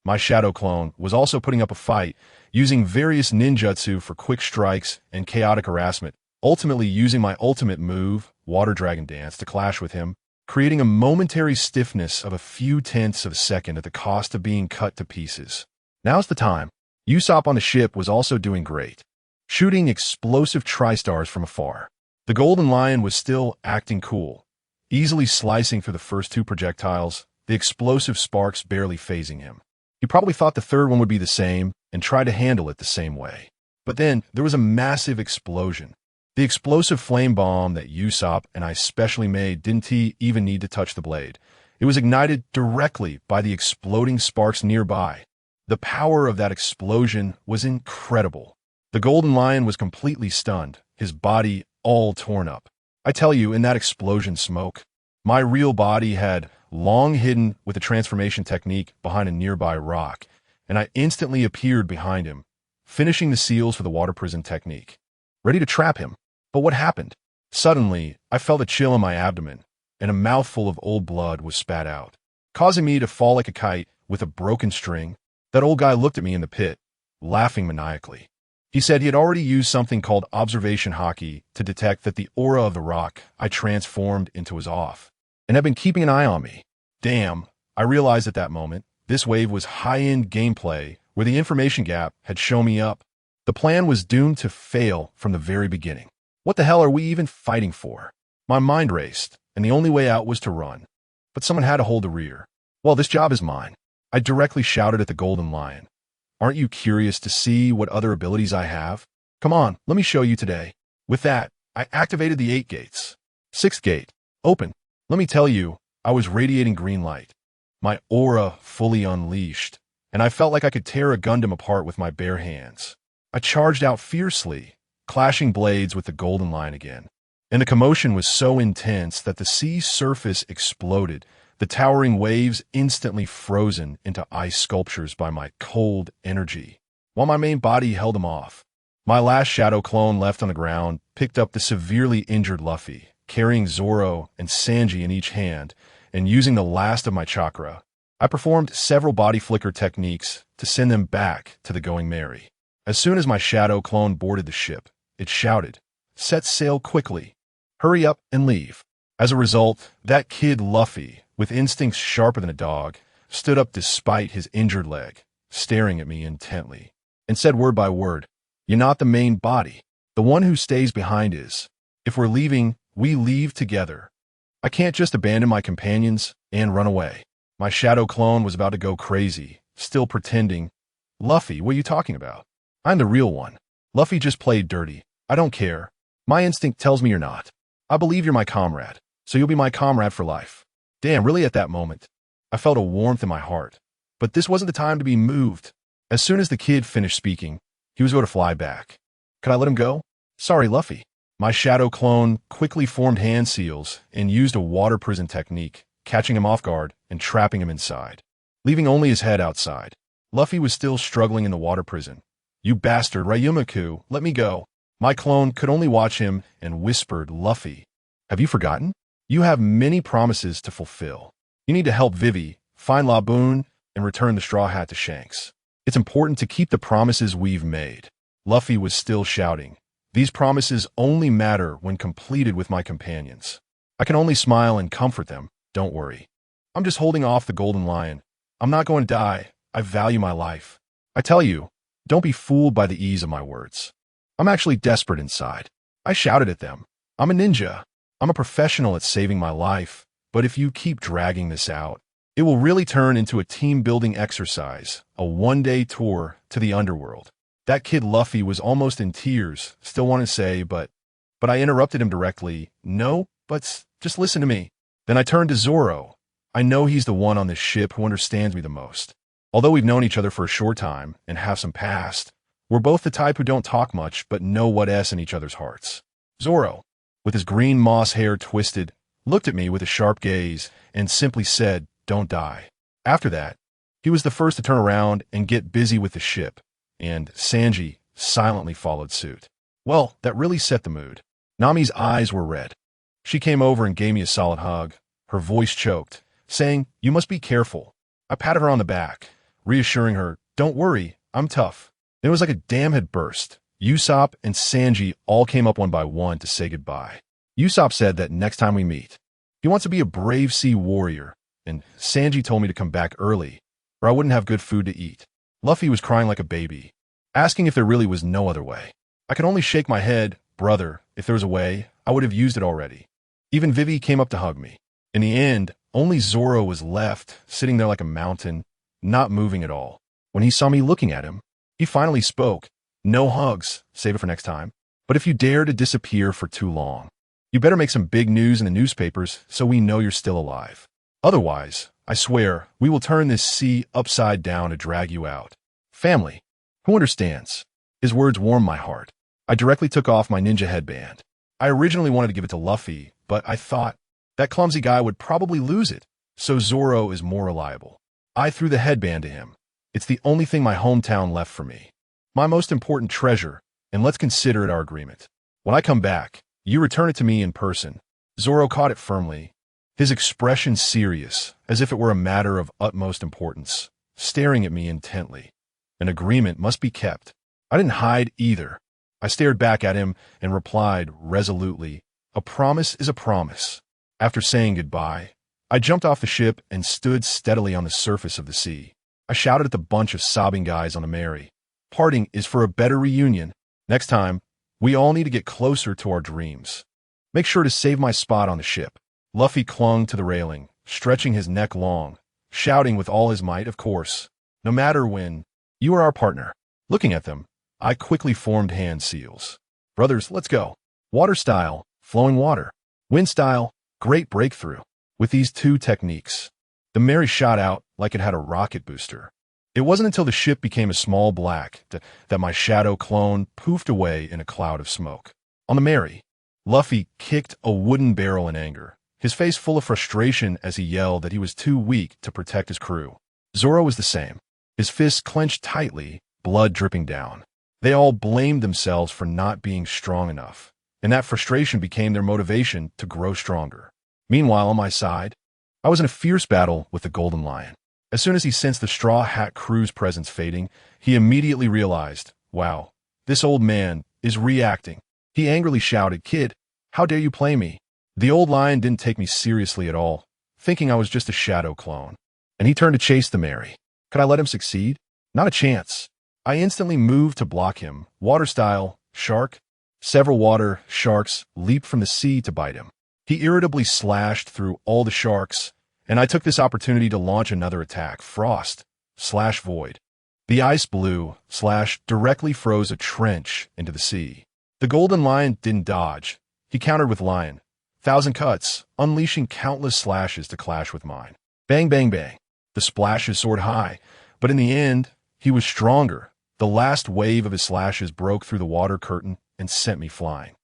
[SPEAKER 1] My Shadow Clone was also putting up a fight, using various ninjutsu for quick strikes and chaotic harassment, ultimately using my ultimate move, Water Dragon Dance, to clash with him, creating a momentary stiffness of a few tenths of a second at the cost of being cut to pieces. Now's the time. Usopp on the ship was also doing great, shooting explosive tri-stars from afar. The Golden Lion was still acting cool, easily slicing through the first 2 projectiles, the explosive sparks barely phasing him. He probably thought the third one would be the same and tried to handle it the same way. But then there was a massive explosion. The explosive flame bomb that Usopp and I specially made didn't even need to touch the blade. It was ignited directly by the exploding sparks nearby. The power of that explosion was incredible. The Golden Lion was completely stunned, his body all torn up. I tell you, in that explosion smoke, my real body had long hidden with a transformation technique behind a nearby rock, and I instantly appeared behind him, finishing the seals for the water prison technique, ready to trap him. But what happened? Suddenly, I felt a chill in my abdomen, and a mouthful of old blood was spat out, causing me to fall like a kite with a broken string. That old guy looked at me in the pit, laughing maniacally. He said he had already used something called observation haki to detect that the aura of the rock I transformed into was off, and had been keeping an eye on me. Damn, I realized at that moment, this wave was high-end gameplay where the information gap had shown me up. The plan was doomed to fail from the very beginning. What the hell are we even fighting for? My mind raced, and the only way out was to run. But someone had to hold the rear. Well, this job is mine. I directly shouted at the Golden Lion. Aren't you curious to see what other abilities I have? Come on, let me show you today. With that, I activated the 8 gates. 6th gate. Open. Let me tell you, I was radiating green light. My aura fully unleashed, and I felt like I could tear a Gundam apart with my bare hands. I charged out fiercely, clashing blades with the Golden Lion again. And the commotion was so intense that the sea surface exploded, the towering waves instantly frozen into ice sculptures by my cold energy, while my main body held them off. My last shadow clone left on the ground picked up the severely injured Luffy, carrying Zoro and Sanji in each hand, and using the last of my chakra, I performed several body flicker techniques to send them back to the Going Merry. As soon as my shadow clone boarded the ship, it shouted, "Set sail quickly. Hurry up and leave." As a result, that kid Luffy, with instincts sharper than a dog, stood up despite his injured leg, staring at me intently, and said word by word, "You're not the main body. The one who stays behind is. If we're leaving, we leave together. I can't just abandon my companions and run away." My shadow clone was about to go crazy, still pretending. "Luffy, what are you talking about? I'm the real one. Luffy just played dirty. I don't care. My instinct tells me you're not. I believe you're my comrade, so you'll be my comrade for life." Damn, really at that moment, I felt a warmth in my heart. But this wasn't the time to be moved. As soon as the kid finished speaking, he was going to fly back. Could I let him go? "Sorry, Luffy." My shadow clone quickly formed hand seals and used a water prison technique, catching him off guard and trapping him inside, leaving only his head outside. Luffy was still struggling in the water prison. "You bastard, Ryumaku, let me go." My clone could only watch him and whispered, "Luffy, have you forgotten? You have many promises to fulfill. You need to help Vivi, find Laboon, and return the Straw Hat to Shanks. It's important to keep the promises we've made." Luffy was still shouting, "These promises only matter when completed with my companions." I can only smile and comfort them. "Don't worry. I'm just holding off the Golden Lion. I'm not going to die. I value my life. I tell you, don't be fooled by the ease of my words. I'm actually desperate inside." I shouted at them, "I'm a ninja. I'm a professional at saving my life, but if you keep dragging this out, it will really turn into a team-building exercise, a one-day tour to the underworld." That kid Luffy was almost in tears, still wanting to say, but I interrupted him directly. "No, but just listen to me." Then I turned to Zoro. I know he's the one on this ship who understands me the most. Although we've known each other for a short time and have some past, we're both the type who don't talk much but know what's in each other's hearts. Zoro, with his green moss hair twisted, looked at me with a sharp gaze and simply said, "Don't die." After that, he was the first to turn around and get busy with the ship, and Sanji silently followed suit. Well, that really set the mood. Nami's eyes were red. She came over and gave me a solid hug, her voice choked, saying, "You must be careful." I patted her on the back, reassuring her, "Don't worry, I'm tough." Then it was like a dam had burst. Usopp and Sanji all came up one by one to say goodbye. Usopp said that next time we meet, he wants to be a brave sea warrior, and Sanji told me to come back early, or I wouldn't have good food to eat. Luffy was crying like a baby, asking if there really was no other way. I could only shake my head. "Brother, if there was a way, I would have used it already." Even Vivi came up to hug me. In the end, only Zoro was left, sitting there like a mountain, not moving at all. When he saw me looking at him, he finally spoke. "No hugs, save it for next time. But if you dare to disappear for too long, you better make some big news in the newspapers so we know you're still alive. Otherwise, I swear, we will turn this sea upside down to drag you out." Family, who understands? His words warmed my heart. I directly took off my ninja headband. I originally wanted to give it to Luffy, but I thought that clumsy guy would probably lose it, so Zoro is more reliable. I threw the headband to him. It's the only thing my hometown left for me. My most important treasure, and let's consider it our agreement. When I come back, you return it to me in person. Zoro caught it firmly, his expression serious, as if it were a matter of utmost importance, staring at me intently. An agreement must be kept. I didn't hide either. I stared back at him and replied resolutely, "A promise is a promise." After saying goodbye, I jumped off the ship and stood steadily on the surface of the sea. I shouted at the bunch of sobbing guys on the Mary, "Parting is for a better reunion. Next time, We all need to get closer to our dreams. Make sure to save my spot on the ship. Luffy clung to the railing, stretching his neck long, shouting with all his might, of course. No matter when, you are our partner. Looking at them, I quickly formed hand seals. Brothers, let's go. Water style, flowing water. Wind style, great breakthrough. With these two techniques, the Mary shot out like it had a rocket booster. It wasn't until the ship became a small black that my shadow clone poofed away in a cloud of smoke. On the Mary, Luffy kicked a wooden barrel in anger, his face full of frustration as he yelled that he was too weak to protect his crew. Zoro was the same, his fists clenched tightly, blood dripping down. They all blamed themselves for not being strong enough, and that frustration became their motivation to grow stronger. Meanwhile, on my side, I was in a fierce battle with the Golden Lion. As soon as he sensed the Straw Hat crew's presence fading, he immediately realized, wow, this old man is reacting. He angrily shouted, "Kid, how dare you play me?" The old lion didn't take me seriously at all, thinking I was just a shadow clone, and he turned to chase the Mary. Could I let him succeed? Not a chance. I instantly moved to block him, water style, shark. Several water sharks leaped from the sea to bite him. He irritably slashed through all the sharks, and I took this opportunity to launch another attack, frost, slash void. The ice blue, slash directly froze a trench into the sea. The Golden Lion didn't dodge. He countered with lion. 1,000 cuts, unleashing countless slashes to clash with mine. Bang, bang, bang. The splashes soared high, but in the end, he was stronger. The last wave of his slashes broke through the water curtain and sent me flying.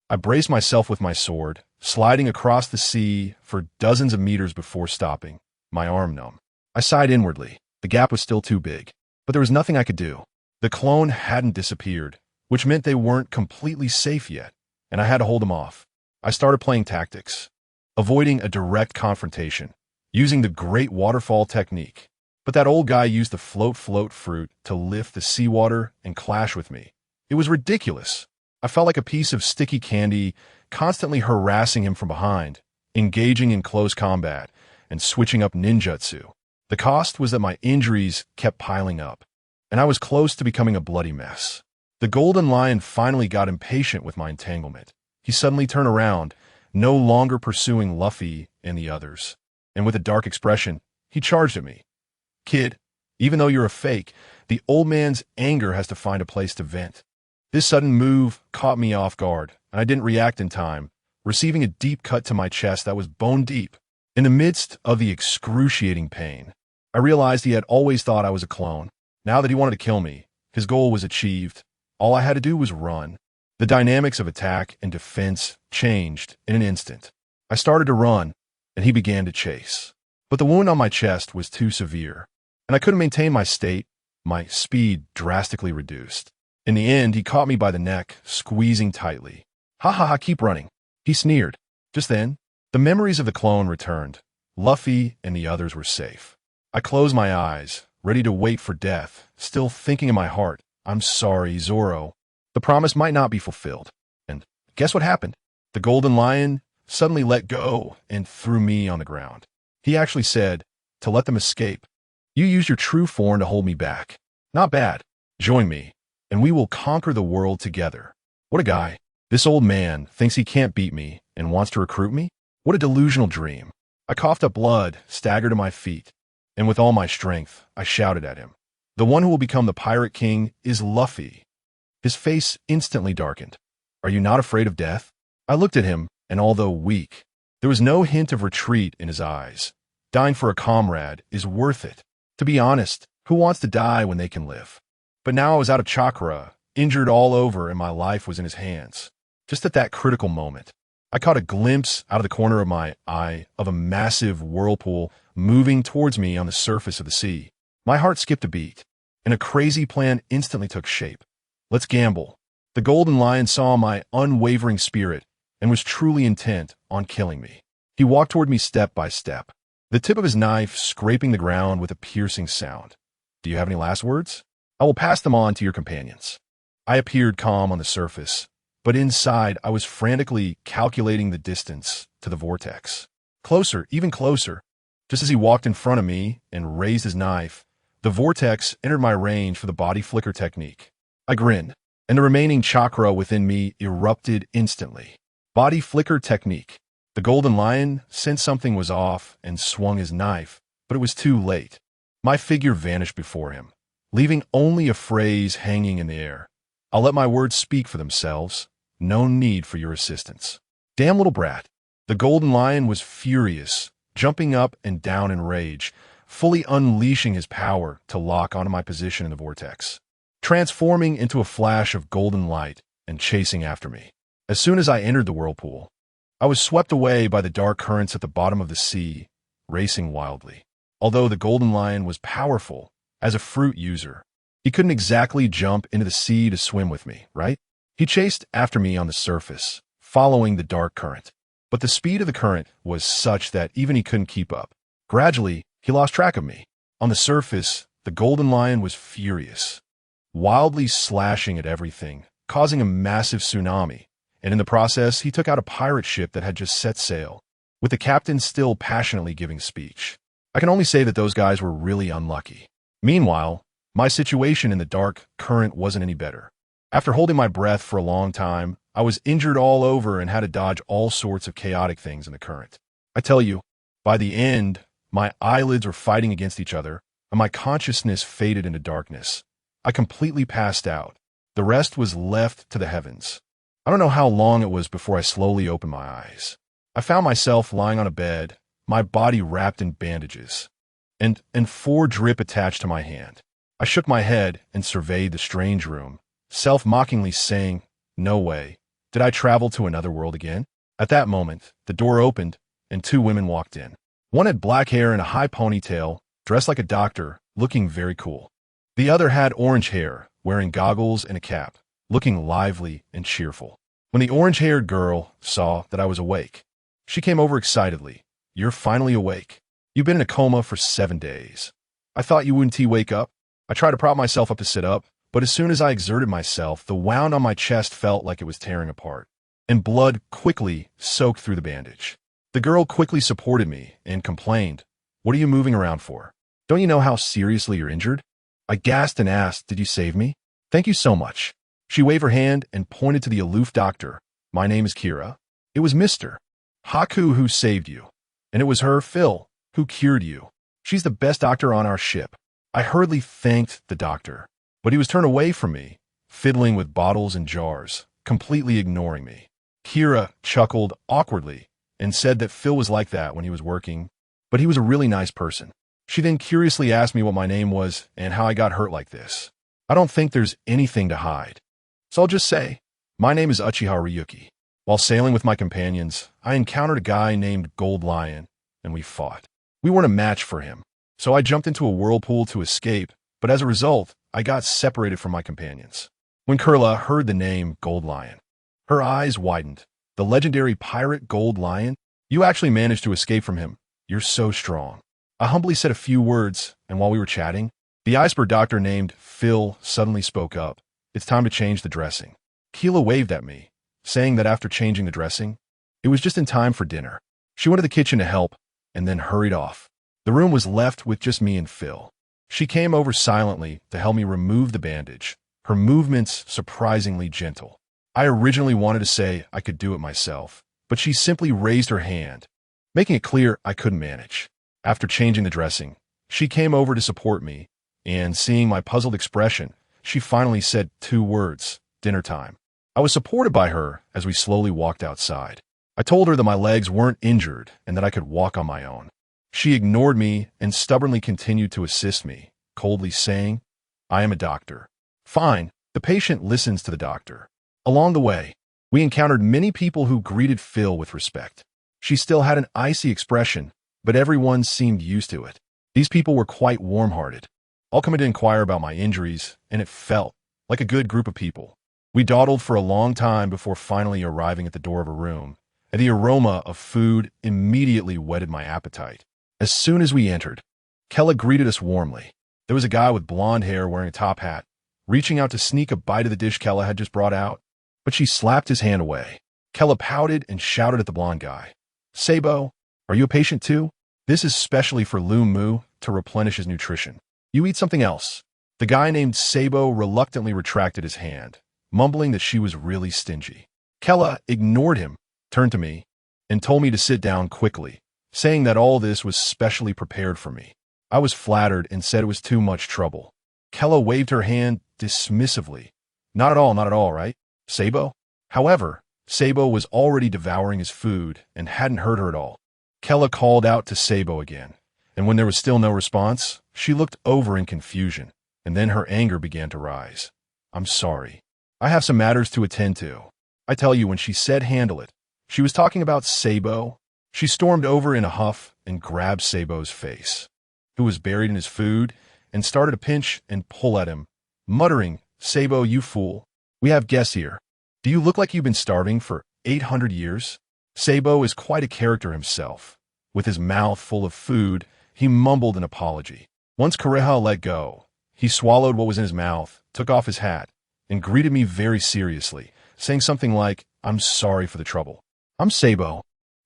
[SPEAKER 1] I braced myself with my sword, sliding across the sea for dozens of meters before stopping, my arm numb. I sighed inwardly. The gap was still too big, but there was nothing I could do. The clone hadn't disappeared, which meant they weren't completely safe yet, and I had to hold them off. I started playing tactics, avoiding a direct confrontation, using the great waterfall technique. But that old guy used the float fruit to lift the seawater and clash with me. It was ridiculous. I felt like a piece of sticky candy, constantly harassing him from behind, engaging in close combat, and switching up ninjutsu. The cost was that my injuries kept piling up, and I was close to becoming a bloody mess. The Golden Lion finally got impatient with my entanglement. He suddenly turned around, no longer pursuing Luffy and the others, and with a dark expression, he charged at me. Kid, even though you're a fake, the old man's anger has to find a place to vent. This sudden move caught me off guard, and I didn't react in time, receiving a deep cut to my chest that was bone deep. In the midst of the excruciating pain, I realized he had always thought I was a clone. Now that he wanted to kill me, his goal was achieved. All I had to do was run. The dynamics of attack and defense changed in an instant. I started to run, and he began to chase. But the wound on my chest was too severe, and I couldn't maintain my state. My speed drastically reduced. In the end, he caught me by the neck, squeezing tightly. "Ha ha ha, keep running," he sneered. Just then, the memories of the clone returned. Luffy and the others were safe. I closed my eyes, ready to wait for death, still thinking in my heart, "I'm sorry, Zoro. The promise might not be fulfilled." And guess what happened? The Golden Lion suddenly let go and threw me on the ground. He actually said, "To let them escape. You used your true form to hold me back. Not bad. Join me, and we will conquer the world together." What a guy. This old man thinks he can't beat me and wants to recruit me? What a delusional dream. I coughed up blood, staggered to my feet, and with all my strength, I shouted at him. The one who will become the Pirate King is Luffy. His face instantly darkened. "Are you not afraid of death?" I looked at him, and although weak, there was no hint of retreat in his eyes. Dying for a comrade is worth it. To be honest, who wants to die when they can live? But now I was out of chakra, injured all over, and my life was in his hands. Just at that critical moment, I caught a glimpse out of the corner of my eye of a massive whirlpool moving towards me on the surface of the sea. My heart skipped a beat, and a crazy plan instantly took shape. Let's gamble. The Golden Lion saw my unwavering spirit and was truly intent on killing me. He walked toward me step by step, the tip of his knife scraping the ground with a piercing sound. "Do you have any last words? I will pass them on to your companions." I appeared calm on the surface, but inside I was frantically calculating the distance to the vortex. Closer, even closer. Just as he walked in front of me and raised his knife, the vortex entered my range for the body flicker technique. I grinned. and the remaining chakra within me erupted instantly. Body flicker technique. The golden lion sensed something was off and swung his knife, but it was too late. My figure vanished before him, leaving only a phrase hanging in the air. I'll let my words speak for themselves. No need for your assistance. Damn little brat. The golden lion was furious, jumping up and down in rage, fully unleashing his power to lock onto my position in the vortex, transforming into a flash of golden light and chasing after me. As soon as I entered the whirlpool, I was swept away by the dark currents at the bottom of the sea, racing wildly. Although the golden lion was powerful as a fruit user, he couldn't exactly jump into the sea to swim with me, right? He chased after me on the surface, following the dark current. But the speed of the current was such that even he couldn't keep up. Gradually, he lost track of me. On the surface, the golden lion was furious, wildly slashing at everything, causing a massive tsunami. And in the process, he took out a pirate ship that had just set sail, with the captain still passionately giving speech. I can only say that those guys were really unlucky. Meanwhile, my situation in the dark current wasn't any better. After holding my breath for a long time, I was injured all over and had to dodge all sorts of chaotic things in the current. I tell you, by the end, my eyelids were fighting against each other, and my consciousness faded into darkness. I completely passed out. The rest was left to the heavens. I don't know how long it was before I slowly opened my eyes. I found myself lying on a bed, my body wrapped in bandages, and 4 drip attached to my hand. I shook my head and surveyed the strange room, self-mockingly saying, "No way. Did I travel to another world again?" At that moment, the door opened, and 2 women walked in. One had black hair and a high ponytail, dressed like a doctor, looking very cool. The other had orange hair, wearing goggles and a cap, looking lively and cheerful. When the orange-haired girl saw that I was awake, she came over excitedly. "You're finally awake. You've been in a coma for 7 days. I thought you wouldn't wake up." I tried to prop myself up to sit up, but as soon as I exerted myself, the wound on my chest felt like it was tearing apart, and blood quickly soaked through the bandage. The girl quickly supported me and complained, "What are you moving around for? Don't you know how seriously you're injured?" I gasped and asked, "Did you save me?" "Thank you so much." She waved her hand and pointed to the aloof doctor. "My name is Kira. It was Mr. Haku who saved you. And it was her, Phil, who cured you. She's the best doctor on our ship." I hurriedly thanked the doctor, but he was turned away from me, fiddling with bottles and jars, completely ignoring me. Kira chuckled awkwardly and said that Phil was like that when he was working, but he was a really nice person. She then curiously asked me what my name was and how I got hurt like this. I don't think there's anything to hide, so I'll just say, my name is Uchiha Ryuki. While sailing with my companions, I encountered a guy named Gold Lion, and we fought. We weren't a match for him, so I jumped into a whirlpool to escape, but as a result, I got separated from my companions. When Kurla heard the name Gold Lion, her eyes widened. "The legendary pirate Gold Lion? You actually managed to escape from him. You're so strong." I humbly said a few words, and while we were chatting, the iceberg doctor named Phil suddenly spoke up. "It's time to change the dressing." Keela waved at me, saying that after changing the dressing, it was just in time for dinner. She went to the kitchen to help, and then hurried off. The room was left with just me and Phil. She came over silently to help me remove the bandage, her movements surprisingly gentle. I originally wanted to say I could do it myself, but she simply raised her hand, making it clear I couldn't manage. After changing the dressing, she came over to support me, and seeing my puzzled expression, she finally said 2 words, "Dinner time." I was supported by her as we slowly walked outside. I told her that my legs weren't injured and that I could walk on my own. She ignored me and stubbornly continued to assist me, coldly saying, "I am a doctor." Fine, the patient listens to the doctor. Along the way, we encountered many people who greeted Phil with respect. She still had an icy expression, but everyone seemed used to it. These people were quite warm-hearted, all coming to inquire about my injuries, and it felt like a good group of people. We dawdled for a long time before finally arriving at the door of a room, and the aroma of food immediately whetted my appetite. As soon as we entered, Kella greeted us warmly. There was a guy with blonde hair wearing a top hat, reaching out to sneak a bite of the dish Kella had just brought out, but she slapped his hand away. Kella pouted and shouted at the blonde guy, "Sabo, are you a patient too? This is specially for Lu Mu to replenish his nutrition. You eat something else." The guy named Sabo reluctantly retracted his hand, mumbling that she was really stingy. Kella ignored him, turned to me, and told me to sit down quickly, saying that all this was specially prepared for me. I was flattered and said it was too much trouble. Kella waved her hand dismissively. Not at all, right, Sabo? However, Sabo was already devouring his food and hadn't heard her at all. Kella called out to Sabo again, and when there was still no response, she looked over in confusion, and then her anger began to rise. I'm sorry. I have some matters to attend to. I tell you, when she said handle it, she was talking about Sabo. She stormed over in a huff and grabbed Sabo's face, who was buried in his food, and started to pinch and pull at him, muttering, Sabo, you fool. We have guests here. Do you look like you've been starving for 800 years? Sabo is quite a character himself. With his mouth full of food, he mumbled an apology. Once Kureha let go, he swallowed what was in his mouth, took off his hat, and greeted me very seriously, saying something like, I'm sorry for the trouble. I'm Sabo,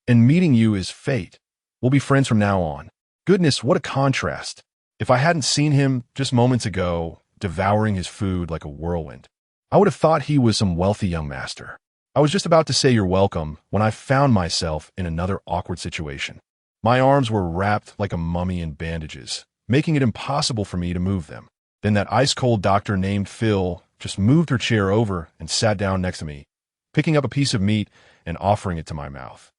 [SPEAKER 1] and meeting you is fate. We'll be friends from now on. Goodness, what a contrast. If I hadn't seen him just moments ago, devouring his food like a whirlwind, I would have thought he was some wealthy young master. I was just about to say you're welcome when I found myself in another awkward situation. My arms were wrapped like a mummy in bandages, making it impossible for me to move them. Then that ice-cold doctor named Phil just moved her chair over and sat down next to me, picking up a piece of meat and offering it to my mouth.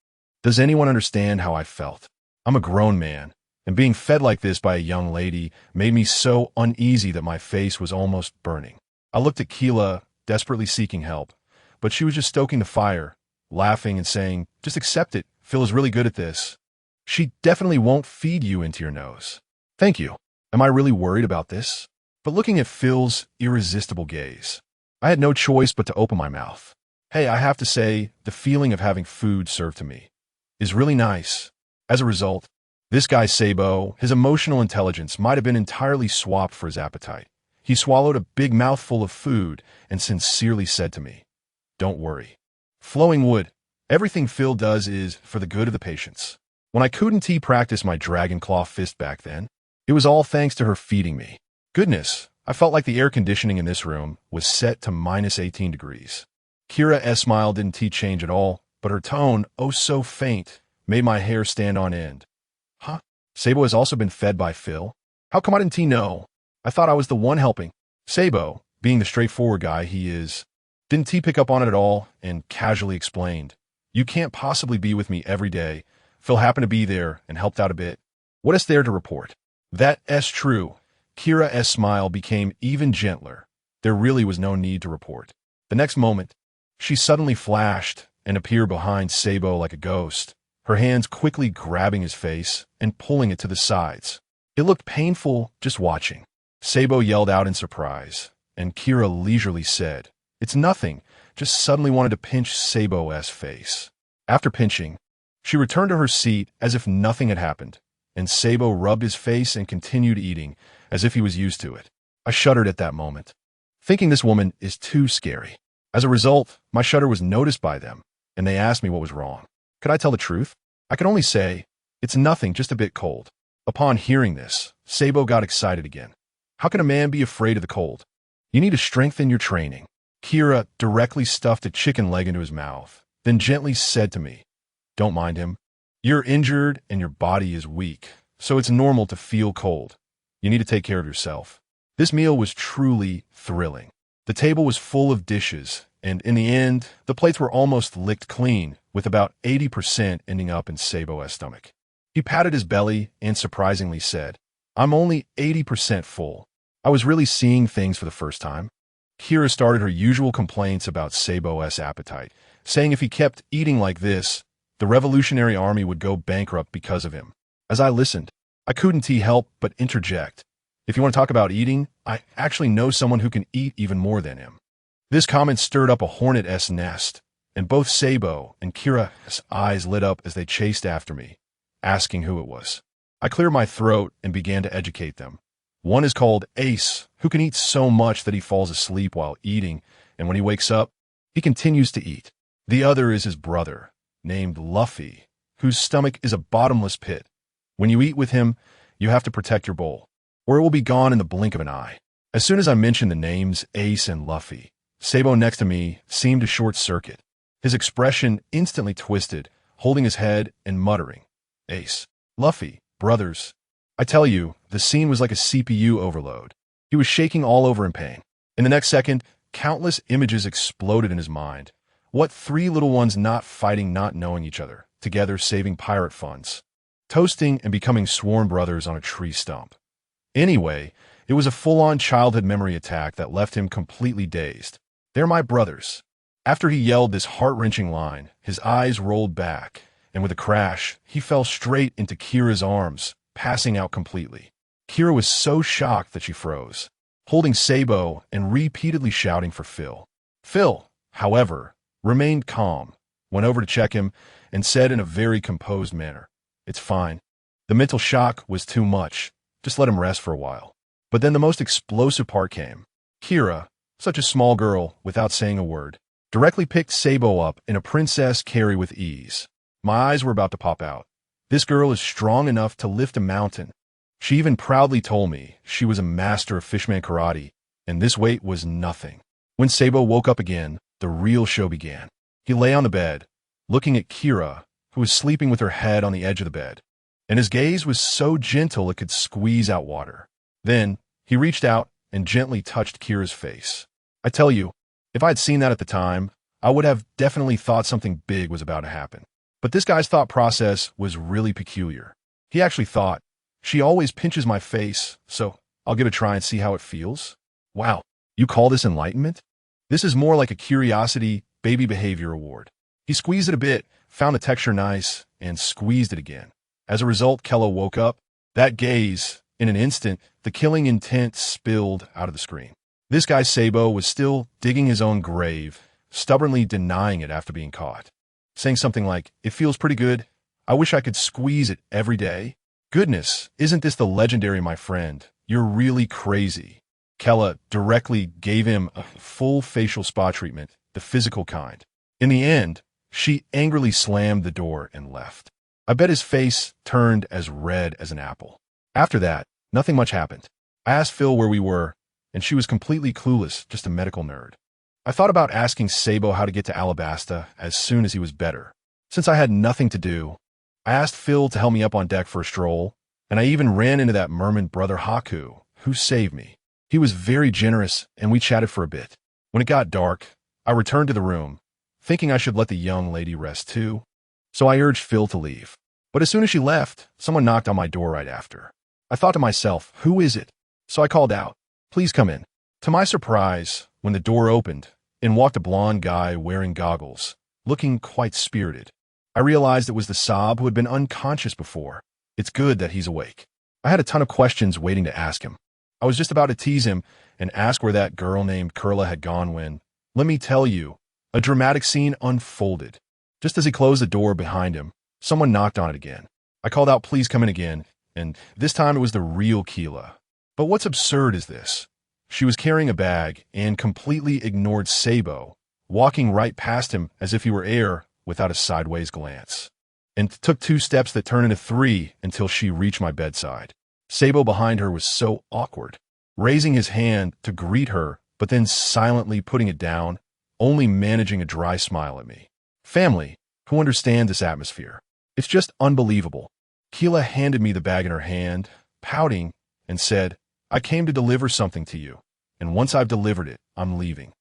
[SPEAKER 1] Does anyone understand how I felt? I'm a grown man, and being fed like this by a young lady made me so uneasy that my face was almost burning. I looked at Keela, desperately seeking help, but she was just stoking the fire, laughing and saying, just accept it, Phil is really good at this. She definitely won't feed you into your nose. Thank you. Am I really worried about this? But looking at Phil's irresistible gaze, I had no choice but to open my mouth. Hey, I have to say, the feeling of having food served to me is really nice. As a result, this guy Sabo, his emotional intelligence might have been entirely swapped for his appetite. He swallowed a big mouthful of food and sincerely said to me, don't worry. Flowing wood, everything Phil does is for the good of the patients. When I couldn't practice my dragon claw fist back then, it was all thanks to her feeding me. Goodness, I felt like the air conditioning in this room was set to minus 18 degrees. Kira's smile didn't change at all, but her tone, oh so faint, made my hair stand on end. Huh? Sabo has also been fed by Phil? How come I didn't know? I thought I was the one helping. Sabo, being the straightforward guy he is, didn't pick up on it at all and casually explained, you can't possibly be with me every day. Phil happened to be there and helped out a bit. What is there to report? That's true. Kira's smile became even gentler. There really was no need to report. The next moment, she suddenly flashed and appeared behind Sabo like a ghost, her hands quickly grabbing his face and pulling it to the sides. It looked painful just watching. Sabo yelled out in surprise, and Kira leisurely said, it's nothing, just suddenly wanted to pinch Sabo's face. After pinching, she returned to her seat as if nothing had happened, and Sabo rubbed his face and continued eating as if he was used to it. I shuddered at that moment, thinking this woman is too scary. As a result, my shudder was noticed by them, and they asked me what was wrong. Could I tell the truth? I could only say, it's nothing, just a bit cold. Upon hearing this, Sabo got excited again. How can a man be afraid of the cold? You need to strengthen your training. Kira directly stuffed a chicken leg into his mouth, then gently said to me, don't mind him. You're injured and your body is weak, so it's normal to feel cold. You need to take care of yourself. This meal was truly thrilling. The table was full of dishes, and in the end, the plates were almost licked clean, with about 80% ending up in Sabo's stomach. He patted his belly and surprisingly said, I'm only 80% full. I was really seeing things for the first time. Kira started her usual complaints about Sabo's appetite, saying if he kept eating like this, the Revolutionary Army would go bankrupt because of him. As I listened, I couldn't help but interject. If you want to talk about eating, I actually know someone who can eat even more than him. This comment stirred up a hornet's nest, and both Sabo and Kira's eyes lit up as they chased after me, asking who it was. I cleared my throat and began to educate them. One is called Ace, who can eat so much that he falls asleep while eating, and when he wakes up, he continues to eat. The other is his brother, named Luffy, whose stomach is a bottomless pit. When you eat with him, you have to protect your bowl, or it will be gone in the blink of an eye. As soon as I mentioned the names Ace and Luffy, Sabo next to me seemed to short circuit. His expression instantly twisted, holding his head and muttering, "Ace. Luffy, brothers." I tell you, the scene was like a CPU overload. He was shaking all over in pain. In the next second, countless images exploded in his mind. What three little ones not fighting, not knowing each other, together saving pirate funds, toasting and becoming sworn brothers on a tree stump. Anyway, it was a full-on childhood memory attack that left him completely dazed. "They're my brothers." After he yelled this heart-wrenching line, his eyes rolled back, and with a crash, he fell straight into Kira's arms, passing out completely. Kira was so shocked that she froze, holding Sabo and repeatedly shouting for Phil. Phil, however, remained calm, went over to check him, and said in a very composed manner, "It's fine. The mental shock was too much. Just let him rest for a while." But then the most explosive part came. Kira, such a small girl, without saying a word, directly picked Sabo up in a princess carry with ease. My eyes were about to pop out. This girl is strong enough to lift a mountain. She even proudly told me she was a master of fishman karate, and this weight was nothing. When Sabo woke up again, the real show began. He lay on the bed, looking at Kira, who was sleeping with her head on the edge of the bed, and his gaze was so gentle it could squeeze out water. Then, he reached out and gently touched Kira's face. I tell you, if I had seen that at the time, I would have definitely thought something big was about to happen. But this guy's thought process was really peculiar. He actually thought, "She always pinches my face, so I'll give it a try and see how it feels." Wow, you call this enlightenment? This is more like a curiosity baby behavior award. He squeezed it a bit, found the texture nice, and squeezed it again. As a result, Kella woke up. That gaze, in an instant, the killing intent spilled out of the screen. This guy Sabo was still digging his own grave, stubbornly denying it after being caught. Saying something like, "It feels pretty good. I wish I could squeeze it every day." Goodness, isn't this the legendary my friend? You're really crazy. Kella directly gave him a full facial spa treatment, the physical kind. In the end, she angrily slammed the door and left. I bet his face turned as red as an apple. After that, nothing much happened. I asked Phil where we were, and she was completely clueless, just a medical nerd. I thought about asking Sabo how to get to Alabasta as soon as he was better. Since I had nothing to do, I asked Phil to help me up on deck for a stroll, and I even ran into that merman brother Haku, who saved me. He was very generous, and we chatted for a bit. When it got dark, I returned to the room, thinking I should let the young lady rest too. So I urged Phil to leave. But as soon as she left, someone knocked on my door right after. I thought to myself, who is it? So I called out, "Please come in." To my surprise, when the door opened, in walked a blonde guy wearing goggles, looking quite spirited. I realized it was the Sob who had been unconscious before. It's good that he's awake. I had a ton of questions waiting to ask him. I was just about to tease him and ask where that girl named Kurla had gone when, let me tell you, a dramatic scene unfolded. Just as he closed the door behind him, someone knocked on it again. I called out, "Please come in again," and this time it was the real Keela. But what's absurd is this. She was carrying a bag and completely ignored Sabo, walking right past him as if he were air without a sideways glance, and took 2 steps that turned into 3 until she reached my bedside. Sabo behind her was so awkward, raising his hand to greet her, but then silently putting it down, only managing a dry smile at me. Family, who understand this atmosphere. It's just unbelievable. Keela handed me the bag in her hand, pouting, and said, "I came to deliver something to you, and once I've delivered it, I'm leaving."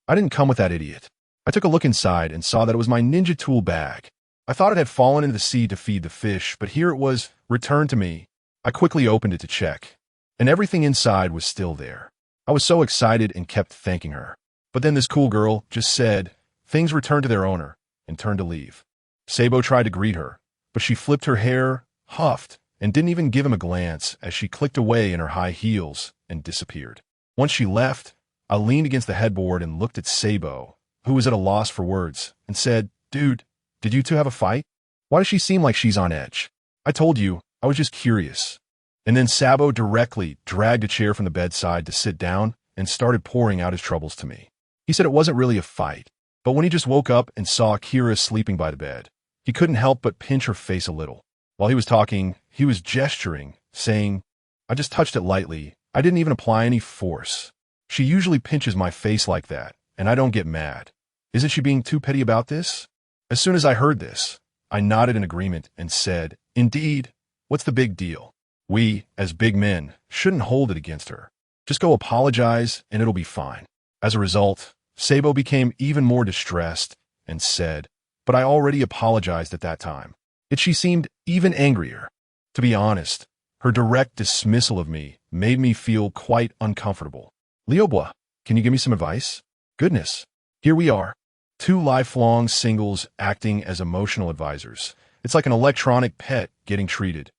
[SPEAKER 1] I didn't come with that idiot. I took a look inside and saw that it was my ninja tool bag. I thought it had fallen into the sea to feed the fish, but here it was, returned to me. I quickly opened it to check, and everything inside was still there. I was so excited and kept thanking her. But then this cool girl just said, "Things returned to their owner," and turned to leave. Sabo tried to greet her, but she flipped her hair, huffed, and didn't even give him a glance as she clicked away in her high heels and disappeared. Once she left, I leaned against the headboard and looked at Sabo, who was at a loss for words, and said, "Dude, did you two have a fight? Why does she seem like she's on edge?" "I told you, I was just curious." And then Sabo directly dragged a chair from the bedside to sit down and started pouring out his troubles to me. He said it wasn't really a fight, but when he just woke up and saw Kira sleeping by the bed, he couldn't help but pinch her face a little. While he was talking, he was gesturing, saying, "I just touched it lightly. I didn't even apply any force. She usually pinches my face like that, and I don't get mad. Isn't she being too petty about this? As soon as I heard this, I nodded in agreement and said, indeed, what's the big deal? We, as big men, shouldn't hold it against her. Just go apologize and it'll be fine. As a result, Sabo became even more distressed and said, but I already apologized at that time. Yet she seemed even angrier. To be honest, her direct dismissal of me made me feel quite uncomfortable. Liobwa, can you give me some advice? Goodness, here we are. Two lifelong singles acting as emotional advisors. It's like an electronic pet getting treated.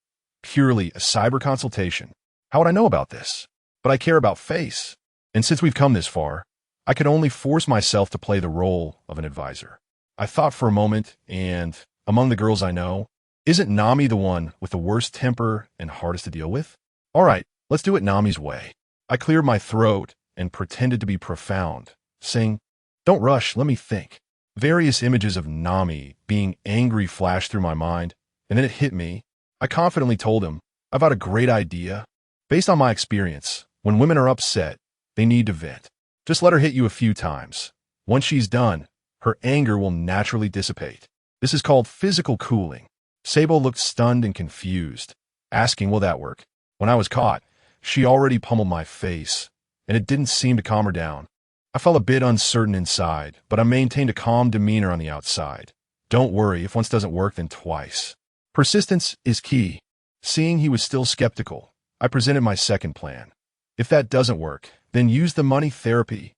[SPEAKER 1] Purely a cyber consultation. How would I know about this? But I care about face. And since we've come this far, I could only force myself to play the role of an advisor. I thought for a moment, and among the girls I know, isn't Nami the one with the worst temper and hardest to deal with? All right, let's do it Nami's way. I cleared my throat and pretended to be profound, saying, don't rush, let me think. Various images of Nami being angry flashed through my mind, and then it hit me. I confidently told him, I've got a great idea. Based on my experience, when women are upset, they need to vent. Just let her hit you a few times. Once she's done, her anger will naturally dissipate. This is called physical cooling. Sabo looked stunned and confused, asking, will that work? When I was caught, she already pummeled my face, and it didn't seem to calm her down. I felt a bit uncertain inside, but I maintained a calm demeanor on the outside. Don't worry, if once doesn't work, then twice. Persistence is key. Seeing he was still skeptical, I presented my second plan. If that doesn't work, then use the money therapy.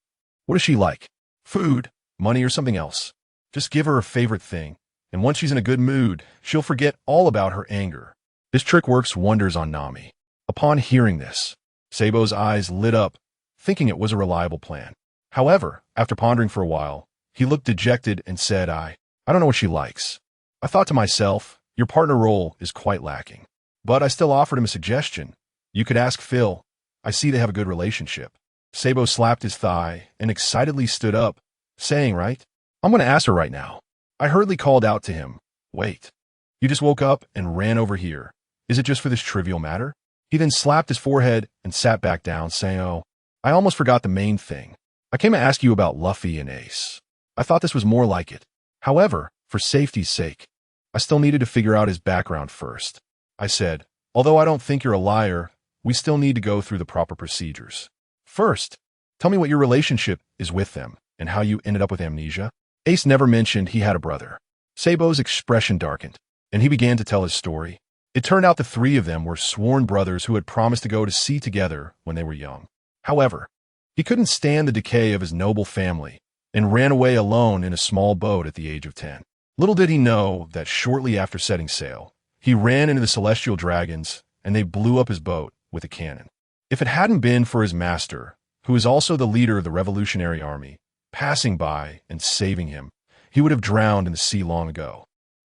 [SPEAKER 1] What does she like? Food, money, or something else? Just give her a favorite thing, and once she's in a good mood, she'll forget all about her anger. This trick works wonders on Nami. Upon hearing this, Sabo's eyes lit up, thinking it was a reliable plan. However, after pondering for a while, he looked dejected and said, I don't know what she likes. I thought to myself, your partner role is quite lacking. But I still offered him a suggestion. You could ask Phil. I see they have a good relationship. Sabo slapped his thigh and excitedly stood up, saying, right? I'm going to ask her right now. I hurriedly called out to him, wait. You just woke up and ran over here. Is it just for this trivial matter? He then slapped his forehead and sat back down, saying, oh, I almost forgot the main thing. I came to ask you about Luffy and Ace. I thought this was more like it. However, for safety's sake, I still needed to figure out his background first. I said, although I don't think you're a liar, we still need to go through the proper procedures. First, tell me what your relationship is with them and how you ended up with amnesia. Ace never mentioned he had a brother. Sabo's expression darkened, and he began to tell his story. It turned out the three of them were sworn brothers who had promised to go to sea together when they were young. However, he couldn't stand the decay of his noble family and ran away alone in a small boat at the age of 10. Little did he know that shortly after setting sail, he ran into the celestial dragons and they blew up his boat with a cannon. If it hadn't been for his master, who is also the leader of the Revolutionary Army, passing by and saving him, he would have drowned in the sea long ago.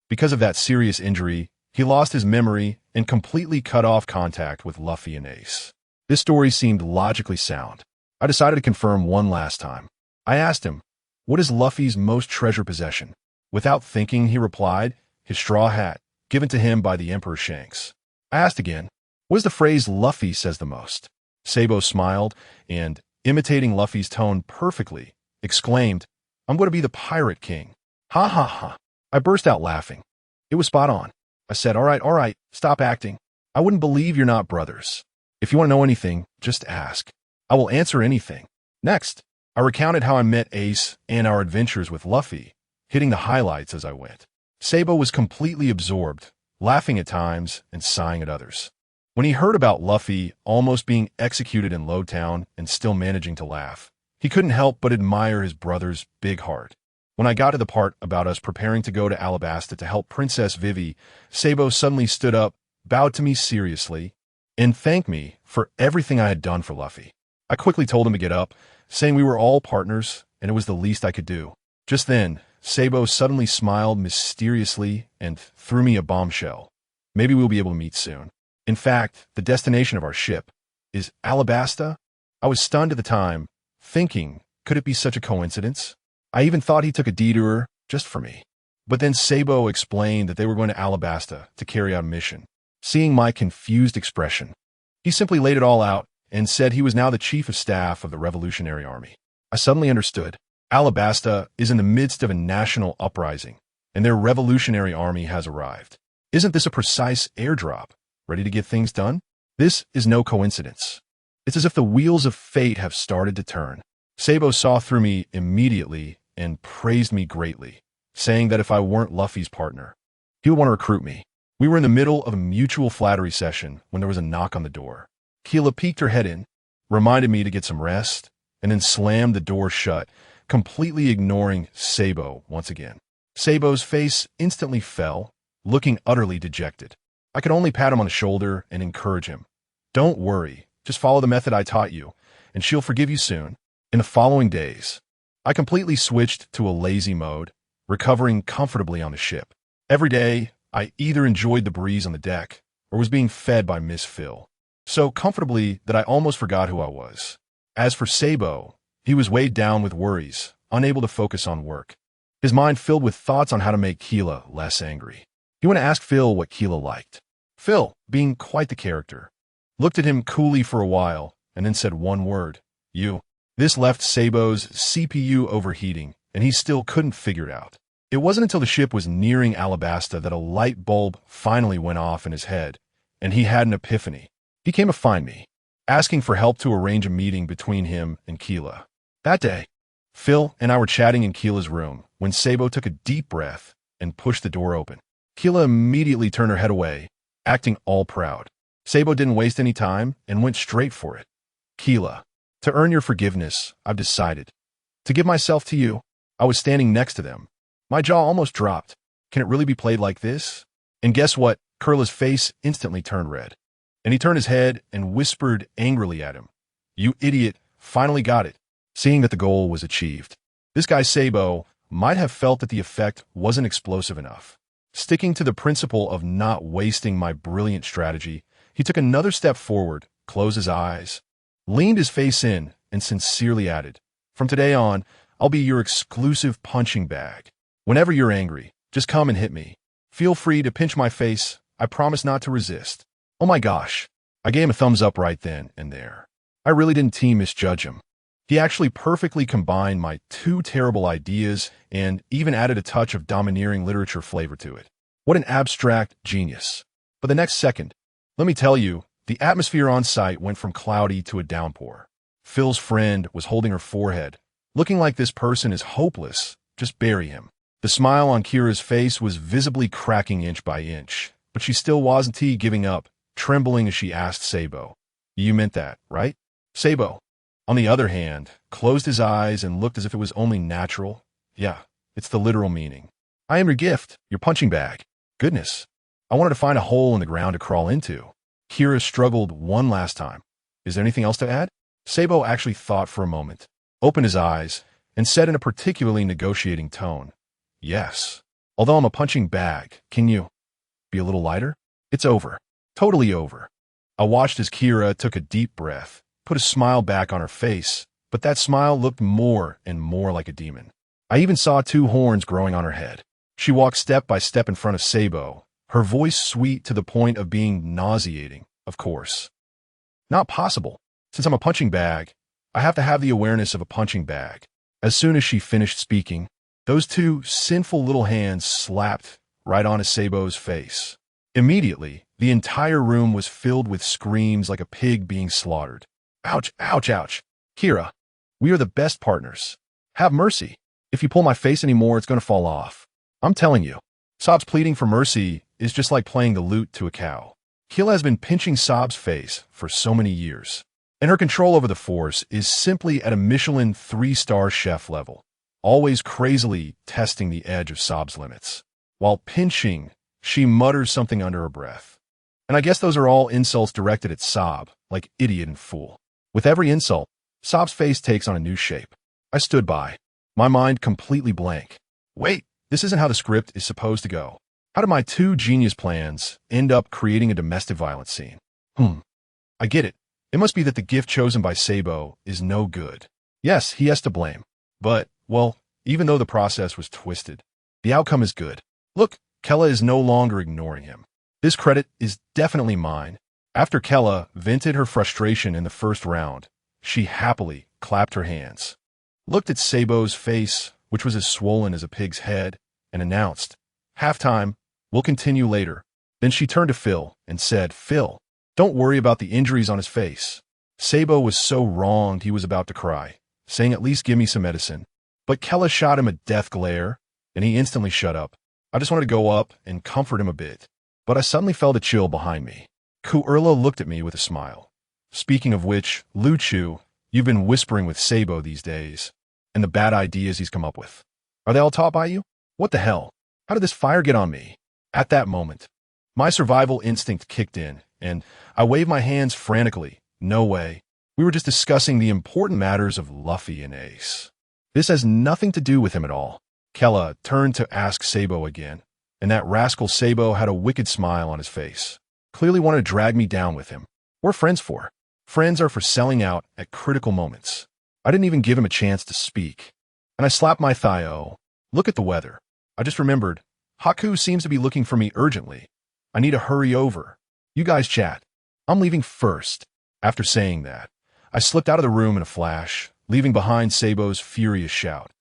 [SPEAKER 1] Because of that serious injury, he lost his memory and completely cut off contact with Luffy and Ace. This story seemed logically sound. I decided to confirm one last time. I asked him, what is Luffy's most treasured possession? Without thinking, he replied, his straw hat, given to him by the Emperor Shanks. I asked again, what is the phrase Luffy says the most? Sabo smiled and, imitating Luffy's tone perfectly, exclaimed, I'm going to be the Pirate King. Ha ha ha. I burst out laughing. It was spot on. I said, all right, stop acting. I wouldn't believe you're not brothers. If you want to know anything, just ask. I will answer anything. Next, I recounted how I met Ace and our adventures with Luffy, hitting the highlights as I went. Sabo was completely absorbed, laughing at times and sighing at others. When he heard about Luffy almost being executed in Lowtown and still managing to laugh, he couldn't help but admire his brother's big heart. When I got to the part about us preparing to go to Alabasta to help Princess Vivi, Sabo suddenly stood up, bowed to me seriously, and thanked me for everything I had done for Luffy. I quickly told him to get up, saying we were all partners and it was the least I could do. Just then, Sabo suddenly smiled mysteriously and threw me a bombshell. Maybe we'll be able to meet soon. In fact, the destination of our ship is Alabasta. I was stunned at the time, thinking, could it be such a coincidence? I even thought he took a detour just for me. But then Sabo explained that they were going to Alabasta to carry out a mission. Seeing my confused expression, he simply laid it all out and said he was now the chief of staff of the Revolutionary Army. I suddenly understood. Alabasta is in the midst of a national uprising, and their revolutionary army has arrived. Isn't this a precise airdrop, ready to get things done? This is no coincidence. It's as if the wheels of fate have started to turn. Sabo saw through me immediately and praised me greatly, saying that if I weren't Luffy's partner, he would want to recruit me. We were in the middle of a mutual flattery session when there was a knock on the door. Keela peeked her head in, reminded me to get some rest, and then slammed the door shut, completely ignoring Sabo once again. Sabo's face instantly fell, looking utterly dejected. I could only pat him on the shoulder and encourage him. Don't worry, just follow the method I taught you, and she'll forgive you soon. In the following days, I completely switched to a lazy mode, recovering comfortably on the ship. Every day, I either enjoyed the breeze on the deck or was being fed by Miss Phil, so comfortably that I almost forgot who I was. As for Sabo, he was weighed down with worries, unable to focus on work. His mind filled with thoughts on how to make Keela less angry. He went to ask Phil what Keela liked. Phil, being quite the character, looked at him coolly for a while and then said one word, "You." This left Sabo's CPU overheating, and he still couldn't figure it out. It wasn't until the ship was nearing Alabasta that a light bulb finally went off in his head, and he had an epiphany. He came to find me, asking for help to arrange a meeting between him and Keela. That day, Phil and I were chatting in Keela's room when Sabo took a deep breath and pushed the door open. Keela immediately turned her head away, acting all proud. Sabo didn't waste any time and went straight for it. "Keela, to earn your forgiveness, I've decided to give myself to you." I was standing next to them. My jaw almost dropped. Can it really be played like this? And guess what? Kurla's face instantly turned red, and he turned his head and whispered angrily at him, "You idiot, finally got it." Seeing that the goal was achieved, this guy Sabo might have felt that the effect wasn't explosive enough. Sticking to the principle of not wasting my brilliant strategy, he took another step forward, closed his eyes, leaned his face in, and sincerely added, "From today on, I'll be your exclusive punching bag. Whenever you're angry, just come and hit me. Feel free to pinch my face. I promise not to resist." Oh my gosh. I gave him a thumbs up right then and there. I really didn't misjudge him. He actually perfectly combined my two terrible ideas and even added a touch of domineering literature flavor to it. What an abstract genius. But the next second, let me tell you, the atmosphere on site went from cloudy to a downpour. Phil's friend was holding her forehead, looking like this person is hopeless. Just bury him. The smile on Kira's face was visibly cracking inch by inch, but she still wasn't giving up, trembling as she asked Sabo, "You meant that, right?" Sabo, on the other hand, closed his eyes and looked as if it was only natural. "Yeah, it's the literal meaning. I am your gift, your punching bag." Goodness, I wanted to find a hole in the ground to crawl into. Kira struggled one last time. "Is there anything else to add?" Sabo actually thought for a moment, opened his eyes, and said in a particularly negotiating tone, "Yes. Although I'm a punching bag, can you be a little lighter?" "It's over. Totally over." I watched as Kira took a deep breath, put a smile back on her face, but that smile looked more and more like a demon. I even saw two horns growing on her head. She walked step by step in front of Sabo, her voice sweet to the point of being nauseating, of course. "Not possible. Since I'm a punching bag, I have to have the awareness of a punching bag." As soon as she finished speaking, those two sinful little hands slapped right onto Sabo's face. Immediately, the entire room was filled with screams like a pig being slaughtered. "Ouch, ouch, ouch. Kira, we are the best partners. Have mercy. If you pull my face anymore, it's going to fall off. I'm telling you." Sob's pleading for mercy is just like playing the lute to a cow. Kira has been pinching Sob's face for so many years, and her control over the Force is simply at a Michelin 3-star chef level, always crazily testing the edge of Sob's limits. While pinching, she mutters something under her breath. And I guess those are all insults directed at Sob, like idiot and fool. With every insult, Sob's face takes on a new shape. I stood by, my mind completely blank. Wait, this isn't how the script is supposed to go. How did my two genius plans end up creating a domestic violence scene? I get it. It must be that the gift chosen by Sabo is no good. Yes, he has to blame. But, well, even though the process was twisted, the outcome is good. Look, Kella is no longer ignoring him. This credit is definitely mine. After Kella vented her frustration in the first round, she happily clapped her hands. looked at Sabo's face, which was as swollen as a pig's head, and announced, "Halftime, we'll continue later." Then she turned to Phil and said, "Phil, don't worry about the injuries on his face." Sabo was so wronged he was about to cry, saying, "At least give me some medicine." But Kella shot him a death glare, and he instantly shut up. I just wanted to go up and comfort him a bit, but I suddenly felt a chill behind me. Kuurla looked at me with a smile. "Speaking of which, Lucci, you've been whispering with Sabo these days, and the bad ideas he's come up with. Are they all taught by you? What the hell? How did this fire get on me?" At that moment, my survival instinct kicked in, and I waved my hands frantically. "No way. We were just discussing the important matters of Luffy and Ace. This has nothing to do with him at all." Kella turned to ask Sabo again, and that rascal Sabo had a wicked smile on his face. Clearly wanted to drag me down with him. What are friends for? Friends are for selling out at critical moments. I didn't even give him a chance to speak. And I slapped my thigh. "Oh, look at the weather. I just remembered. Haku seems to be looking for me urgently. I need to hurry over. You guys chat. I'm leaving first." After saying that, I slipped out of the room in a flash, leaving behind Sabo's furious shout.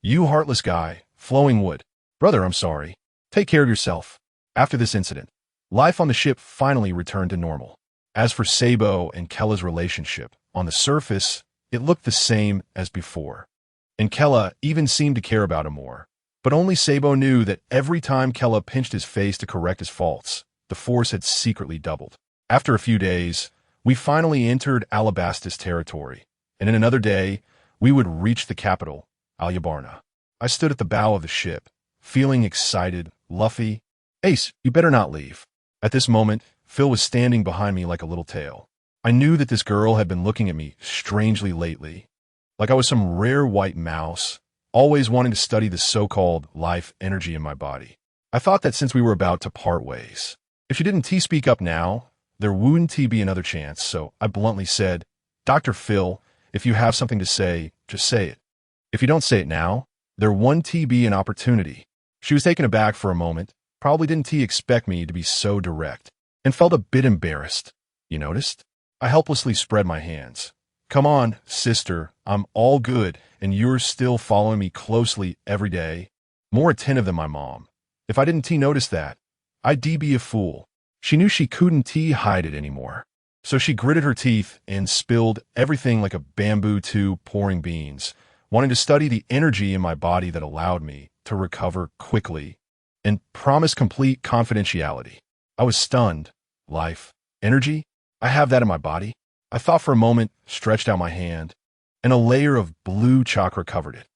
[SPEAKER 1] "You heartless guy, Flowing Wood. Brother, I'm sorry. Take care of yourself." After this incident, life on the ship finally returned to normal. As for Sabo and Kella's relationship, on the surface, it looked the same as before. And Kella even seemed to care about him more. But only Sabo knew that every time Kella pinched his face to correct his faults, the force had secretly doubled. After a few days, we finally entered Alabastus territory, and in another day, we would reach the capital, Alyabarna. I stood at the bow of the ship, feeling excited. "Luffy, Ace, you better not leave." At this moment, Phil was standing behind me like a little tail. I knew that this girl had been looking at me strangely lately, like I was some rare white mouse, always wanting to study the so-called life energy in my body. I thought that since we were about to part ways, if she didn't speak up now, there wouldn't be another chance, so I bluntly said, "Dr. Phil, if you have something to say, just say it. If you don't say it now, there won't be an opportunity." She was taken aback for a moment, probably didn't expect me to be so direct, and felt a bit embarrassed. "You noticed?" I helplessly spread my hands. "Come on, sister, I'm all good, and you're still following me closely every day, more attentive than my mom. If I didn't notice that, I'd be a fool." She knew she couldn't hide it anymore, so she gritted her teeth and spilled everything like a bamboo tube pouring beans, wanting to study the energy in my body that allowed me to recover quickly and promised complete confidentiality. I was stunned. Life, energy? I have that in my body? I thought for a moment, stretched out my hand, and a layer of blue chakra covered it.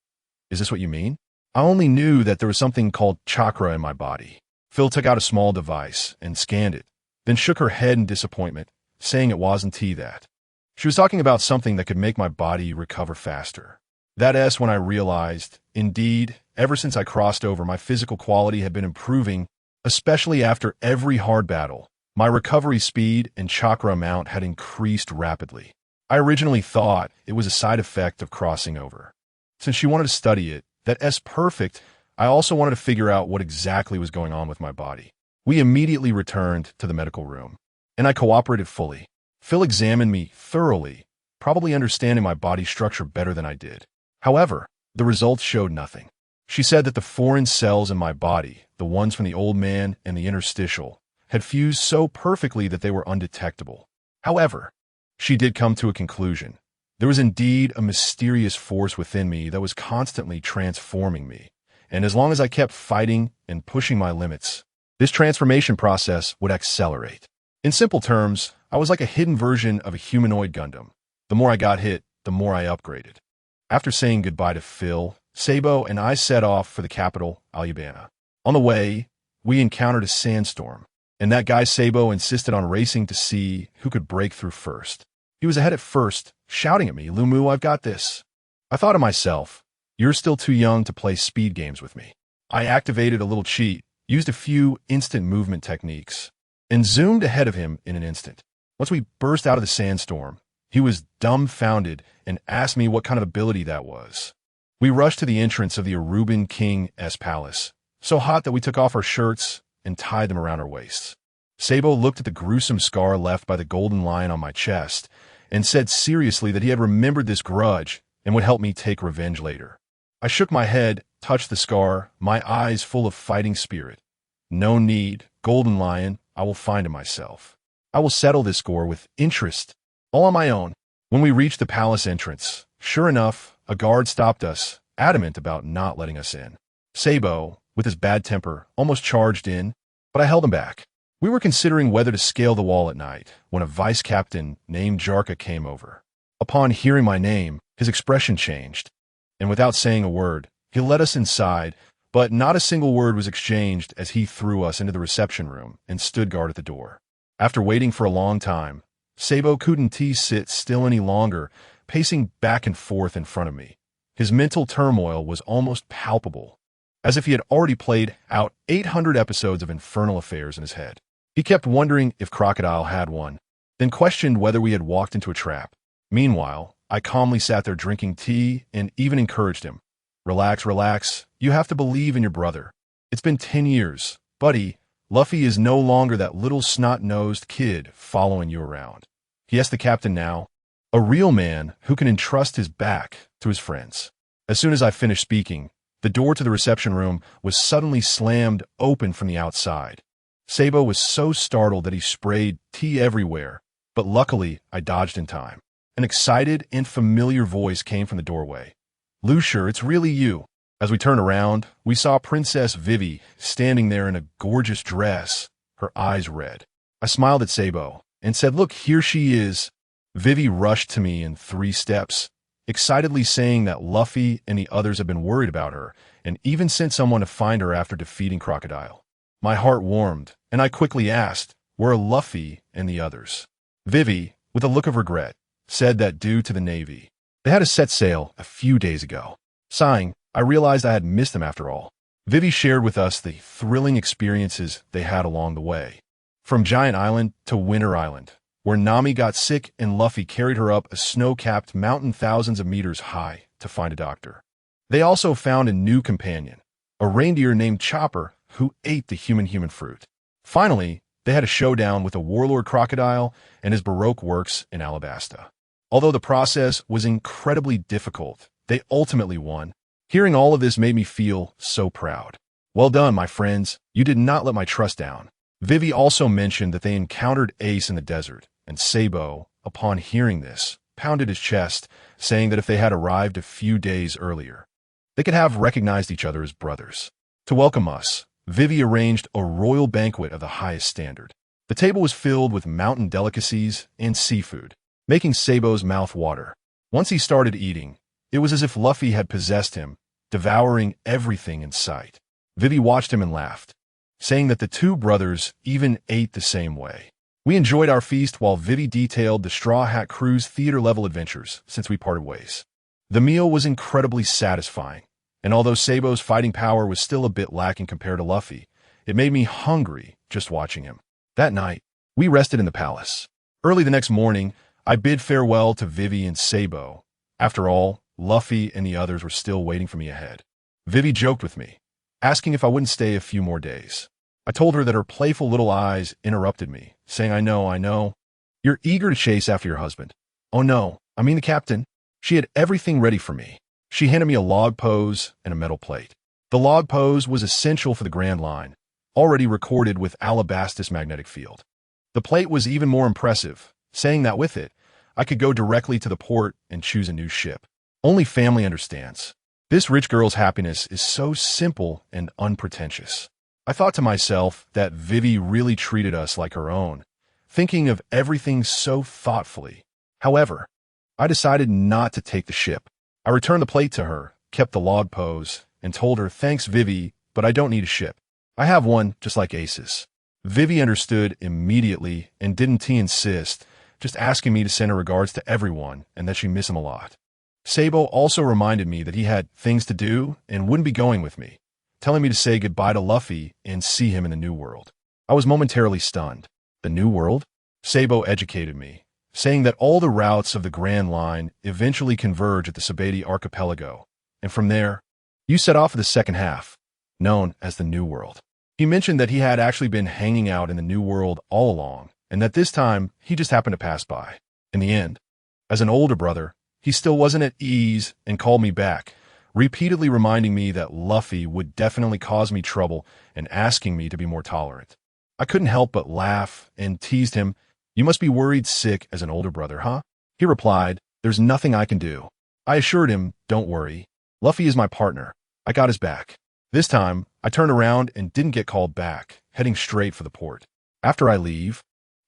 [SPEAKER 1] "Is this what you mean?" I only knew that there was something called chakra in my body. Phil took out a small device and scanned it, then shook her head in disappointment, saying it wasn't that. She was talking about something that could make my body recover faster. That's when I realized, indeed, ever since I crossed over, my physical quality had been improving, especially after every hard battle. My recovery speed and chakra amount had increased rapidly. I originally thought it was a side effect of crossing over. Since she wanted to study it, that's perfect, I also wanted to figure out what exactly was going on with my body. We immediately returned to the medical room, and I cooperated fully. Phil examined me thoroughly, probably understanding my body structure better than I did. However, the results showed nothing. She said that the foreign cells in my body, the ones from the old man and the interstitial, had fused so perfectly that they were undetectable. However, she did come to a conclusion. There was indeed a mysterious force within me that was constantly transforming me, and as long as I kept fighting and pushing my limits, this transformation process would accelerate. In simple terms, I was like a hidden version of a humanoid Gundam. The more I got hit, the more I upgraded. After saying goodbye to Phil, Sabo and I set off for the capital, Alyabarna. On the way, we encountered a sandstorm, and that guy Sabo insisted on racing to see who could break through first. He was ahead at first, shouting at me, "Lumu, I've got this." I thought to myself, "You're still too young to play speed games with me." I activated a little cheat, used a few instant movement techniques, and zoomed ahead of him in an instant. Once we burst out of the sandstorm, he was dumbfounded and asked me what kind of ability that was. We rushed to the entrance of the Aruban King's palace, so hot that we took off our shirts and tied them around our waists. Sabo looked at the gruesome scar left by the golden lion on my chest and said seriously that he had remembered this grudge and would help me take revenge later. I shook my head, touched the scar, my eyes full of fighting spirit. No need, Golden Lion, I will find it myself. I will settle this score with interest, all on my own. When we reached the palace entrance, sure enough, a guard stopped us, adamant about not letting us in. Sabo, with his bad temper, almost charged in, but I held him back. We were considering whether to scale the wall at night when a vice captain named Jarka came over. Upon hearing my name, his expression changed, and without saying a word, he led us inside, but not a single word was exchanged as he threw us into the reception room and stood guard at the door. After waiting for a long time, Sabo couldn't sit still any longer, pacing back and forth in front of me. His mental turmoil was almost palpable, as if he had already played out 800 episodes of infernal affairs in his head. He kept wondering if Crocodile had one, then questioned whether we had walked into a trap. Meanwhile, I calmly sat there drinking tea and even encouraged him. Relax, relax. You have to believe in your brother. It's been 10 years. Buddy, Luffy is no longer that little snot-nosed kid following you around. He is the captain now, a real man who can entrust his back to his friends. As soon as I finished speaking, the door to the reception room was suddenly slammed open from the outside. Sabo was so startled that he sprayed tea everywhere, but luckily I dodged in time. An excited and familiar voice came from the doorway. Lucier, it's really you. As we turned around, we saw Princess Vivi standing there in a gorgeous dress, her eyes red. I smiled at Sabo and said, look, here she is. Vivi rushed to me in 3 steps, excitedly saying that Luffy and the others had been worried about her and even sent someone to find her after defeating Crocodile. My heart warmed, and I quickly asked, where are Luffy and the others? Vivi, with a look of regret, said that due to the Navy, they had to set sail a few days ago. Sighing, I realized I had missed them after all. Vivi shared with us the thrilling experiences they had along the way. From Giant Island to Winter Island, where Nami got sick and Luffy carried her up a snow-capped mountain thousands of meters high to find a doctor. They also found a new companion, a reindeer named Chopper who ate the human fruit. Finally, they had a showdown with a warlord crocodile and his Baroque works in Alabasta. Although the process was incredibly difficult, they ultimately won. Hearing all of this made me feel so proud. Well done, my friends. You did not let my trust down. Vivi also mentioned that they encountered Ace in the desert, and Sabo, upon hearing this, pounded his chest, saying that if they had arrived a few days earlier, they could have recognized each other as brothers. To welcome us, Vivi arranged a royal banquet of the highest standard. The table was filled with mountain delicacies and seafood, making Sabo's mouth water. Once he started eating, it was as if Luffy had possessed him, devouring everything in sight. Vivi watched him and laughed, saying that the two brothers even ate the same way. We enjoyed our feast while Vivi detailed the Straw Hat Crew's theater-level adventures since we parted ways. The meal was incredibly satisfying, and although Sabo's fighting power was still a bit lacking compared to Luffy, it made me hungry just watching him. That night, we rested in the palace. Early the next morning, I bid farewell to Vivi and Sabo. After all, Luffy and the others were still waiting for me ahead. Vivi joked with me, asking if I wouldn't stay a few more days. I told her that her playful little eyes interrupted me, saying, I know. You're eager to chase after your husband. Oh no, I mean the captain. She had everything ready for me. She handed me a log pose and a metal plate. The log pose was essential for the Grand Line, already recorded with Alabastus magnetic field. The plate was even more impressive, saying that with it, I could go directly to the port and choose a new ship. Only family understands. This rich girl's happiness is so simple and unpretentious. I thought to myself that Vivi really treated us like her own, thinking of everything so thoughtfully. However, I decided not to take the ship. I returned the plate to her, kept the log pose, and told her, thanks Vivi, but I don't need a ship. I have one just like Ace's. Vivi understood immediately and didn't insist, just asking me to send her regards to everyone and that she missed him a lot. Sabo also reminded me that he had things to do and wouldn't be going with me, telling me to say goodbye to Luffy and see him in the New World. I was momentarily stunned. The New World? Sabo educated me, saying that all the routes of the Grand Line eventually converge at the Sabati Archipelago, and from there, you set off for the second half, known as the New World. He mentioned that he had actually been hanging out in the New World all along, and that this time he just happened to pass by. In the end, as an older brother, he still wasn't at ease and called me back, repeatedly reminding me that Luffy would definitely cause me trouble and asking me to be more tolerant. I couldn't help but laugh and teased him. "You must be worried sick as an older brother, huh?" He replied, "There's nothing I can do." I assured him, "Don't worry. Luffy is my partner. I got his back." This time, I turned around and didn't get called back, heading straight for the port. After I leave,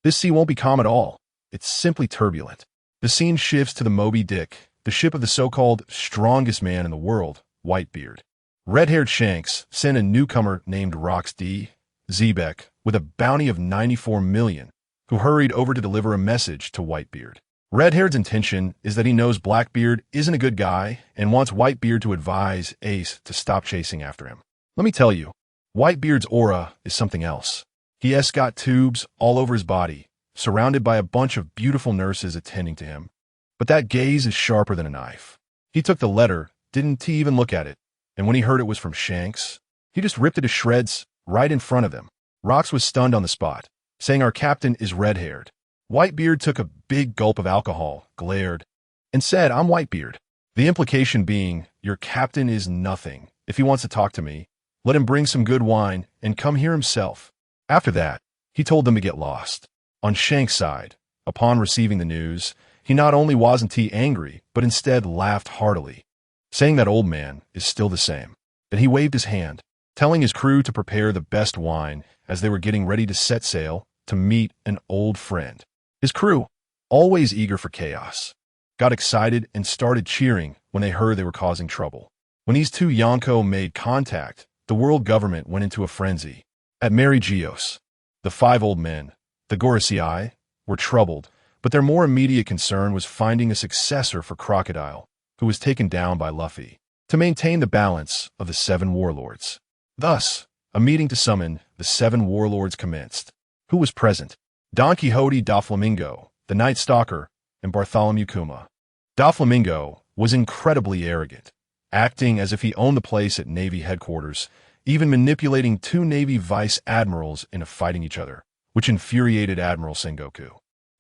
[SPEAKER 1] this sea won't be calm at all. It's simply turbulent. The scene shifts to the Moby Dick, the ship of the so-called strongest man in the world, Whitebeard. Red-haired Shanks sent a newcomer named Rox D. Zebek with a bounty of 94 million, who hurried over to deliver a message to Whitebeard. Red-haired's intention is that he knows Blackbeard isn't a good guy and wants Whitebeard to advise Ace to stop chasing after him. Let me tell you, Whitebeard's aura is something else. He's got tubes all over his body, surrounded by a bunch of beautiful nurses attending to him. But that gaze is sharper than a knife. He took the letter, didn't even look at it, and when he heard it was from Shanks, he just ripped it to shreds right in front of them. Rox was stunned on the spot, saying our captain is red-haired. Whitebeard took a big gulp of alcohol, glared, and said, "I'm Whitebeard." The implication being, your captain is nothing. If he wants to talk to me, let him bring some good wine and come here himself. After that, he told them to get lost. On Shanks' side, upon receiving the news, he not only wasn't angry, but instead laughed heartily, saying that old man is still the same. Then he waved his hand, telling his crew to prepare the best wine as they were getting ready to set sail to meet an old friend. His crew, always eager for chaos, got excited and started cheering when they heard they were causing trouble. When these two Yonko made contact, the world government went into a frenzy. At Mary Geos, the 5 old men, the Gorosei, were troubled, but their more immediate concern was finding a successor for Crocodile, who was taken down by Luffy, to maintain the balance of the 7 warlords. Thus, a meeting to summon the 7 warlords commenced. Who was present? Don Quixote Doflamingo, the Night Stalker, and Bartholomew Kuma. Doflamingo was incredibly arrogant, acting as if he owned the place at Navy headquarters, even manipulating 2 Navy vice admirals into fighting each other, which infuriated Admiral Sengoku.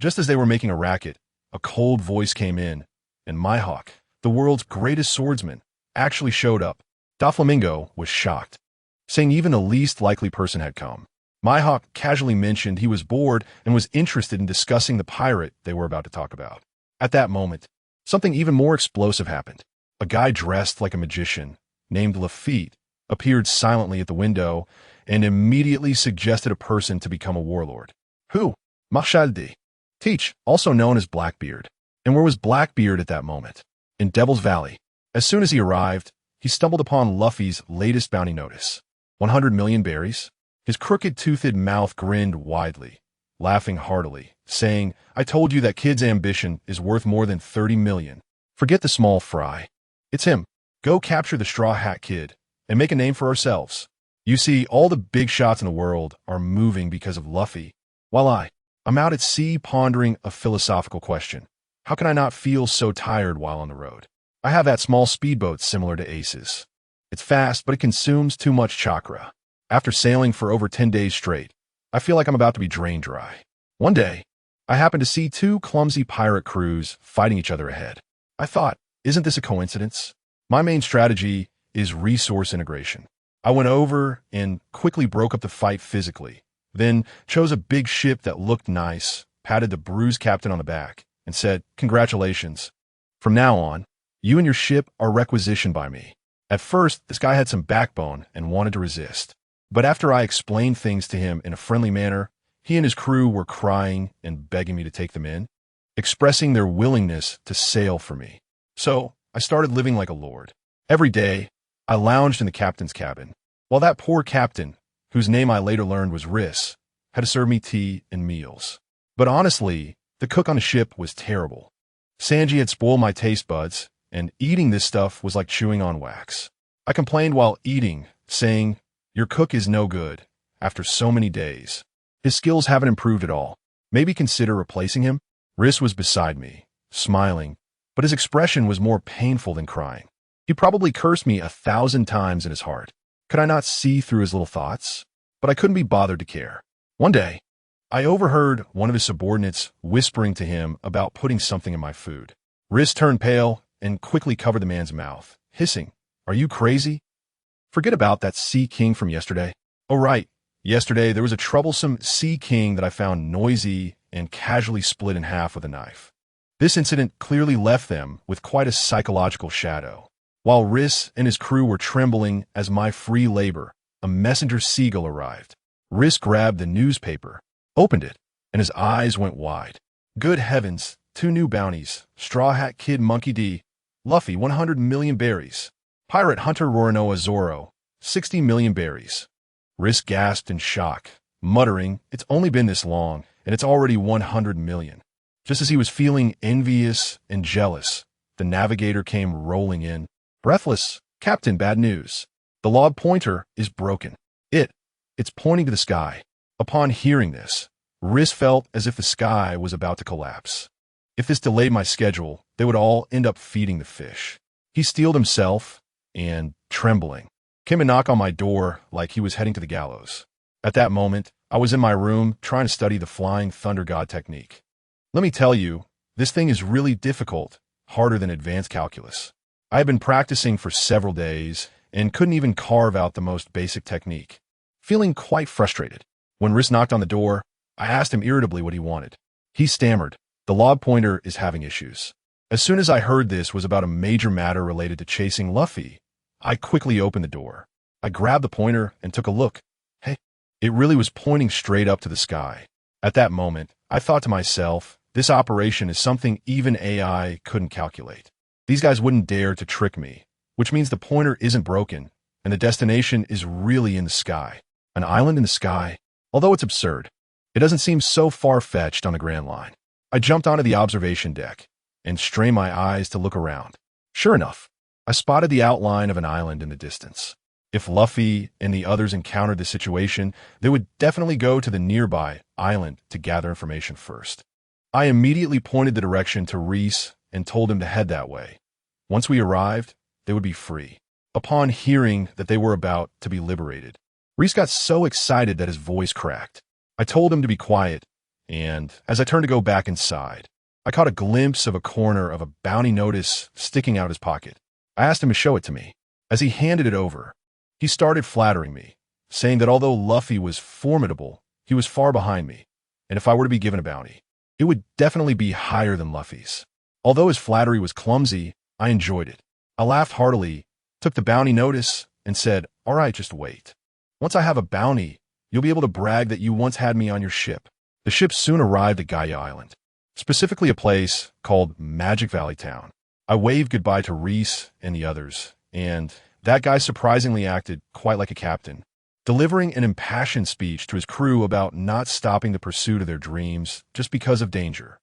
[SPEAKER 1] Just as they were making a racket, a cold voice came in, and Mihawk, the world's greatest swordsman, actually showed up. Doflamingo was shocked, saying even the least likely person had come. Mihawk casually mentioned he was bored and was interested in discussing the pirate they were about to talk about. At that moment, something even more explosive happened. A guy dressed like a magician, named Lafitte, appeared silently at the window and immediately suggested a person to become a warlord. Who? Marshal D. Teach, also known as Blackbeard. And where was Blackbeard at that moment? In Devil's Valley. As soon as he arrived, he stumbled upon Luffy's latest bounty notice. 100 million berries? His crooked-toothed mouth grinned widely, laughing heartily, saying, "I told you that kid's ambition is worth more than 30 million. Forget the small fry. It's him. Go capture the Straw Hat Kid and make a name for ourselves." You see, all the big shots in the world are moving because of Luffy, while I'm out at sea pondering a philosophical question. How can I not feel so tired while on the road? I have that small speedboat similar to Ace's. It's fast, but it consumes too much chakra. After sailing for over 10 days straight, I feel like I'm about to be drained dry. One day, I happened to see 2 clumsy pirate crews fighting each other ahead. I thought, isn't this a coincidence? My main strategy is resource integration. I went over and quickly broke up the fight physically, then chose a big ship that looked nice, patted the bruised captain on the back, and said, "Congratulations. From now on, you and your ship are requisitioned by me." At first, this guy had some backbone and wanted to resist. But after I explained things to him in a friendly manner, he and his crew were crying and begging me to take them in, expressing their willingness to sail for me. So I started living like a lord. Every day, I lounged in the captain's cabin, while that poor captain, whose name I later learned was Riss, had to serve me tea and meals. But honestly, the cook on the ship was terrible. Sanji had spoiled my taste buds, and eating this stuff was like chewing on wax. I complained while eating, saying, "Your cook is no good, after so many days. His skills haven't improved at all. Maybe consider replacing him?" Riss was beside me, smiling, but his expression was more painful than crying. He probably cursed me 1,000 times in his heart. Could I not see through his little thoughts? But I couldn't be bothered to care. One day, I overheard one of his subordinates whispering to him about putting something in my food. Riss turned pale and quickly covered the man's mouth, hissing, "Are you crazy? Forget about that Sea King from yesterday." "Oh right, yesterday there was a troublesome Sea King that I found noisy and casually split in half with a knife." This incident clearly left them with quite a psychological shadow. While Riss and his crew were trembling as my free labor, a messenger seagull arrived. Riss grabbed the newspaper, opened it, and his eyes went wide. Good heavens, 2 new bounties. Straw Hat Kid Monkey D. Luffy, 100 million berries. Pirate Hunter Roronoa Zoro, 60 million berries. Riss gasped in shock, muttering, "It's only been this long, and it's already 100 million. Just as he was feeling envious and jealous, the navigator came rolling in. Breathless, "Captain, bad news. The log pointer is broken. It's pointing to the sky." Upon hearing this, Riss felt as if the sky was about to collapse. If this delayed my schedule, they would all end up feeding the fish. He steeled himself and, trembling, came and knocked on my door like he was heading to the gallows. At that moment, I was in my room trying to study the Flying Thunder God technique. Let me tell you, this thing is really difficult, harder than advanced calculus. I had been practicing for several days and couldn't even carve out the most basic technique. Feeling quite frustrated, when Riss knocked on the door, I asked him irritably what he wanted. He stammered, "The log pointer is having issues." As soon as I heard this was about a major matter related to chasing Luffy, I quickly opened the door. I grabbed the pointer and took a look. Hey, it really was pointing straight up to the sky. At that moment, I thought to myself, this operation is something even AI couldn't calculate. These guys wouldn't dare to trick me, which means the pointer isn't broken, and the destination is really in the sky. An island in the sky? Although it's absurd, it doesn't seem so far-fetched on the Grand Line. I jumped onto the observation deck and strained my eyes to look around. Sure enough, I spotted the outline of an island in the distance. If Luffy and the others encountered the situation, they would definitely go to the nearby island to gather information first. I immediately pointed the direction to Reese and told him to head that way. Once we arrived, they would be free. Upon hearing that they were about to be liberated, Reese got so excited that his voice cracked. I told him to be quiet, and as I turned to go back inside, I caught a glimpse of a corner of a bounty notice sticking out his pocket. I asked him to show it to me. As he handed it over, he started flattering me, saying that although Luffy was formidable, he was far behind me, and if I were to be given a bounty, it would definitely be higher than Luffy's. Although his flattery was clumsy, I enjoyed it. I laughed heartily, took the bounty notice, and said, "All right, just wait. Once I have a bounty, you'll be able to brag that you once had me on your ship." The ship soon arrived at Gaia Island, specifically a place called Magic Valley Town. I waved goodbye to Reese and the others, and that guy surprisingly acted quite like a captain, delivering an impassioned speech to his crew about not stopping the pursuit of their dreams just because of danger.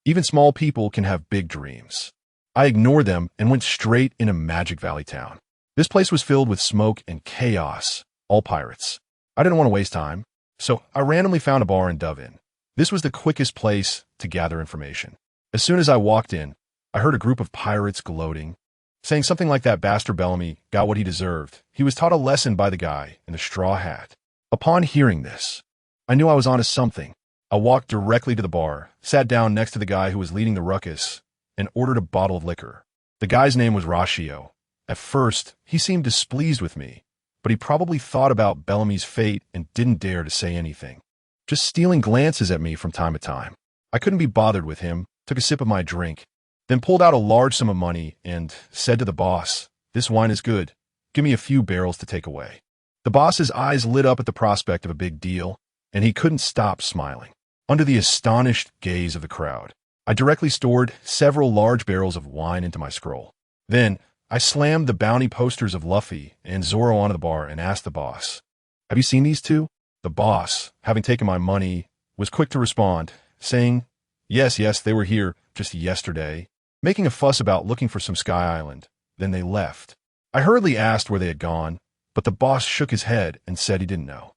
[SPEAKER 1] Even small people can have big dreams. I ignored them and went straight into Magic Valley Town. This place was filled with smoke and chaos, all pirates. I didn't want to waste time, so I randomly found a bar and dove in. This was the quickest place to gather information. As soon as I walked in, I heard a group of pirates gloating, saying something like that Bastard Bellamy got what he deserved. He was taught a lesson by the guy in the straw hat. Upon hearing this, I knew I was onto something. I walked directly to the bar, sat down next to the guy who was leading the ruckus, and ordered a bottle of liquor. The guy's name was Rashio. At first, he seemed displeased with me, but he probably thought about Bellamy's fate and didn't dare to say anything, just stealing glances at me from time to time. I couldn't be bothered with him, took a sip of my drink, then pulled out a large sum of money and said to the boss, "This wine is good. Give me a few barrels to take away." The boss's eyes lit up at the prospect of a big deal, and he couldn't stop smiling. Under the astonished gaze of the crowd, I directly stored several large barrels of wine into my scroll. Then, I slammed the bounty posters of Luffy and Zoro onto the bar and asked the boss, "Have you seen these two?" The boss, having taken my money, was quick to respond, saying, Yes, they were here just yesterday, making a fuss about looking for some Sky Island. Then they left. I hurriedly asked where they had gone, but the boss shook his head and said he didn't know.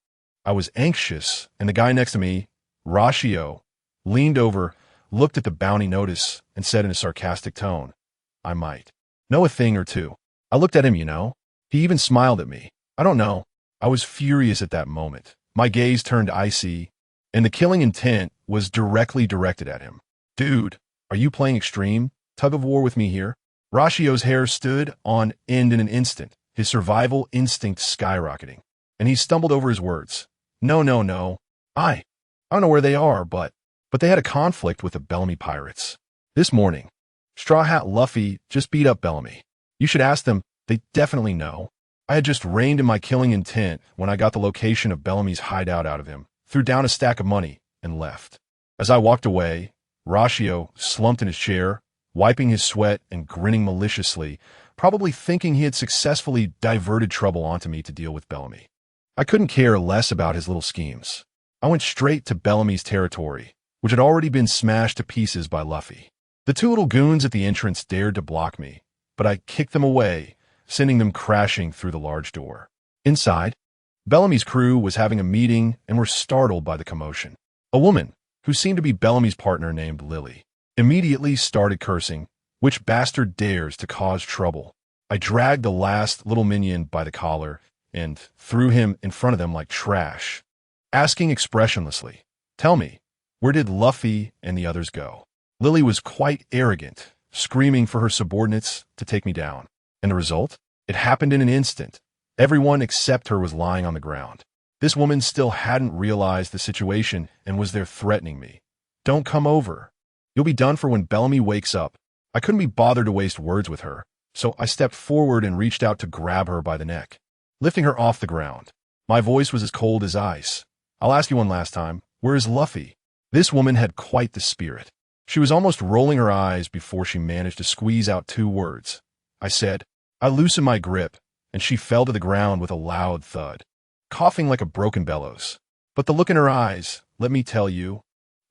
[SPEAKER 1] I was anxious, and the guy next to me, Rashio, leaned over, looked at the bounty notice, and said in a sarcastic tone, "I might know a thing or two." I looked at him, He even smiled at me. I don't know. I was furious at that moment. My gaze turned icy, and the killing intent was directly directed at him. "Dude, are you playing extreme? Tug of war with me here? Rashio's hair stood on end in an instant, his survival instinct skyrocketing, and he stumbled over his words. No, no, no. I don't know where they are, but they had a conflict with the Bellamy pirates. This morning, Straw Hat Luffy just beat up Bellamy. You should ask them, they definitely know. I had just reined in my killing intent when I got the location of Bellamy's hideout out of him, threw down a stack of money, and left. As I walked away, Rashio slumped in his chair, wiping his sweat and grinning maliciously, probably thinking he had successfully diverted trouble onto me to deal with Bellamy. I couldn't care less about his little schemes. I went straight to Bellamy's territory, which had already been smashed to pieces by Luffy. The two little goons at the entrance dared to block me, but I kicked them away, sending them crashing through the large door. Inside, Bellamy's crew was having a meeting and were startled by the commotion. A woman, who seemed to be Bellamy's partner named Lily, immediately started cursing, "Which bastard dares to cause trouble?" I dragged the last little minion by the collar and threw him in front of them like trash, asking expressionlessly, "Tell me, where did Luffy and the others go?" Lily was quite arrogant, screaming for her subordinates to take me down. And the result? It happened in an instant. Everyone except her was lying on the ground. This woman still hadn't realized the situation and was there threatening me. "Don't come over. You'll be done for when Bellamy wakes up." I couldn't be bothered to waste words with her, so I stepped forward and reached out to grab her by the neck, lifting her off the ground. My voice was as cold as ice. "I'll ask you one last time. Where is Luffy?" This woman had quite the spirit. She was almost rolling her eyes before she managed to squeeze out 2 words. I said. I loosened my grip, and she fell to the ground with a loud thud, coughing like a broken bellows. But the look in her eyes, let me tell you,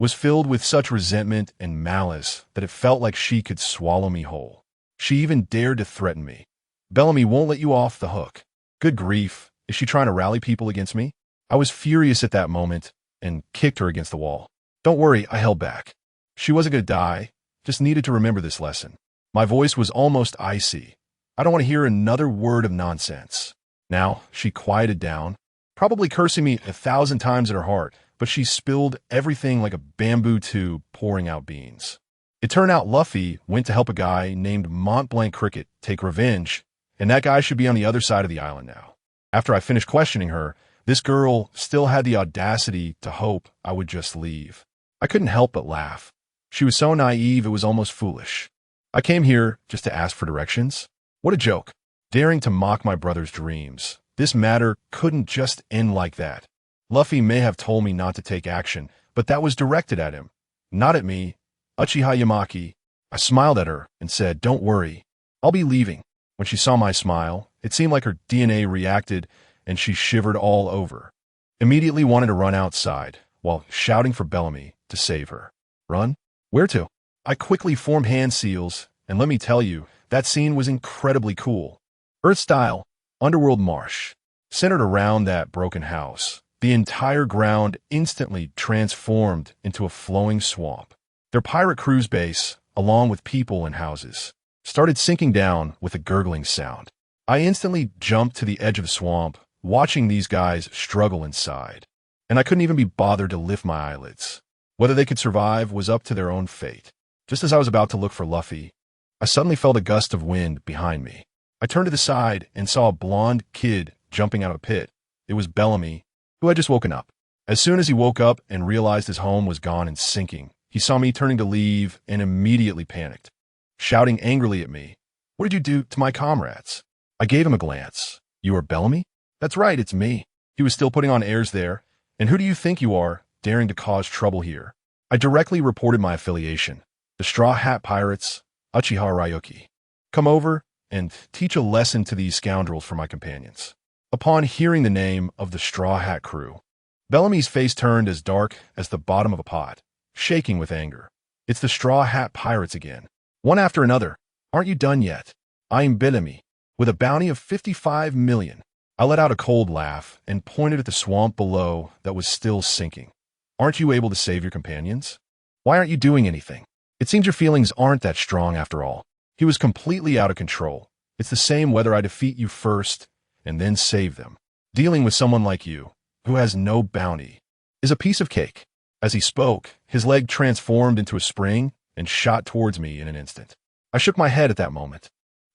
[SPEAKER 1] was filled with such resentment and malice that it felt like she could swallow me whole. She even dared to threaten me. "Bellamy won't let you off the hook." Good grief, is she trying to rally people against me? I was furious at that moment and kicked her against the wall. "Don't worry," I held back. She wasn't going to die, just needed to remember this lesson. My voice was almost icy. "I don't want to hear another word of nonsense." Now, she quieted down, probably cursing me 1,000 times in her heart, but she spilled everything like a bamboo tube pouring out beans. It turned out Luffy went to help a guy named Mont Blanc Cricket take revenge, and that guy should be on the other side of the island now. After I finished questioning her, this girl still had the audacity to hope I would just leave. I couldn't help but laugh. She was so naive it was almost foolish. I came here just to ask for directions? What a joke. Daring to mock my brother's dreams. This matter couldn't just end like that. Luffy may have told me not to take action, but that was directed at him, not at me. Uchiha Yamaki. I smiled at her and said, "Don't worry, I'll be leaving." When she saw my smile, it seemed like her DNA reacted and she shivered all over. Immediately wanted to run outside while shouting for Bellamy to save her. Run? Where to? I quickly formed hand seals, and let me tell you, that scene was incredibly cool. Earth-style, underworld marsh, centered around that broken house. The entire ground instantly transformed into a flowing swamp. Their pirate cruise base, along with people and houses, started sinking down with a gurgling sound. I instantly jumped to the edge of the swamp, watching these guys struggle inside, and I couldn't even be bothered to lift my eyelids. Whether they could survive was up to their own fate. Just as I was about to look for Luffy, I suddenly felt a gust of wind behind me. I turned to the side and saw a blonde kid jumping out of a pit. It was Bellamy, who had just woken up. As soon as he woke up and realized his home was gone and sinking, he saw me turning to leave and immediately panicked, shouting angrily at me, "What did you do to my comrades?" I gave him a glance. "You are Bellamy?" "That's right, it's me." He was still putting on airs there. "And who do you think you are, daring to cause trouble here?" I directly reported my affiliation. The Straw Hat Pirates, Uchiha Ryuki. Come over and teach a lesson to these scoundrels for my companions. Upon hearing the name of the Straw Hat crew, Bellamy's face turned as dark as the bottom of a pot, shaking with anger. "It's the Straw Hat Pirates again. One after another. Aren't you done yet? I'm Bellamy, with a bounty of 55 million. I let out a cold laugh and pointed at the swamp below that was still sinking. "Aren't you able to save your companions? Why aren't you doing anything? It seems your feelings aren't that strong after all." He was completely out of control. "It's the same whether I defeat you first and then save them. Dealing with someone like you, who has no bounty, is a piece of cake." As he spoke, his leg transformed into a spring and shot towards me in an instant. I shook my head at that moment,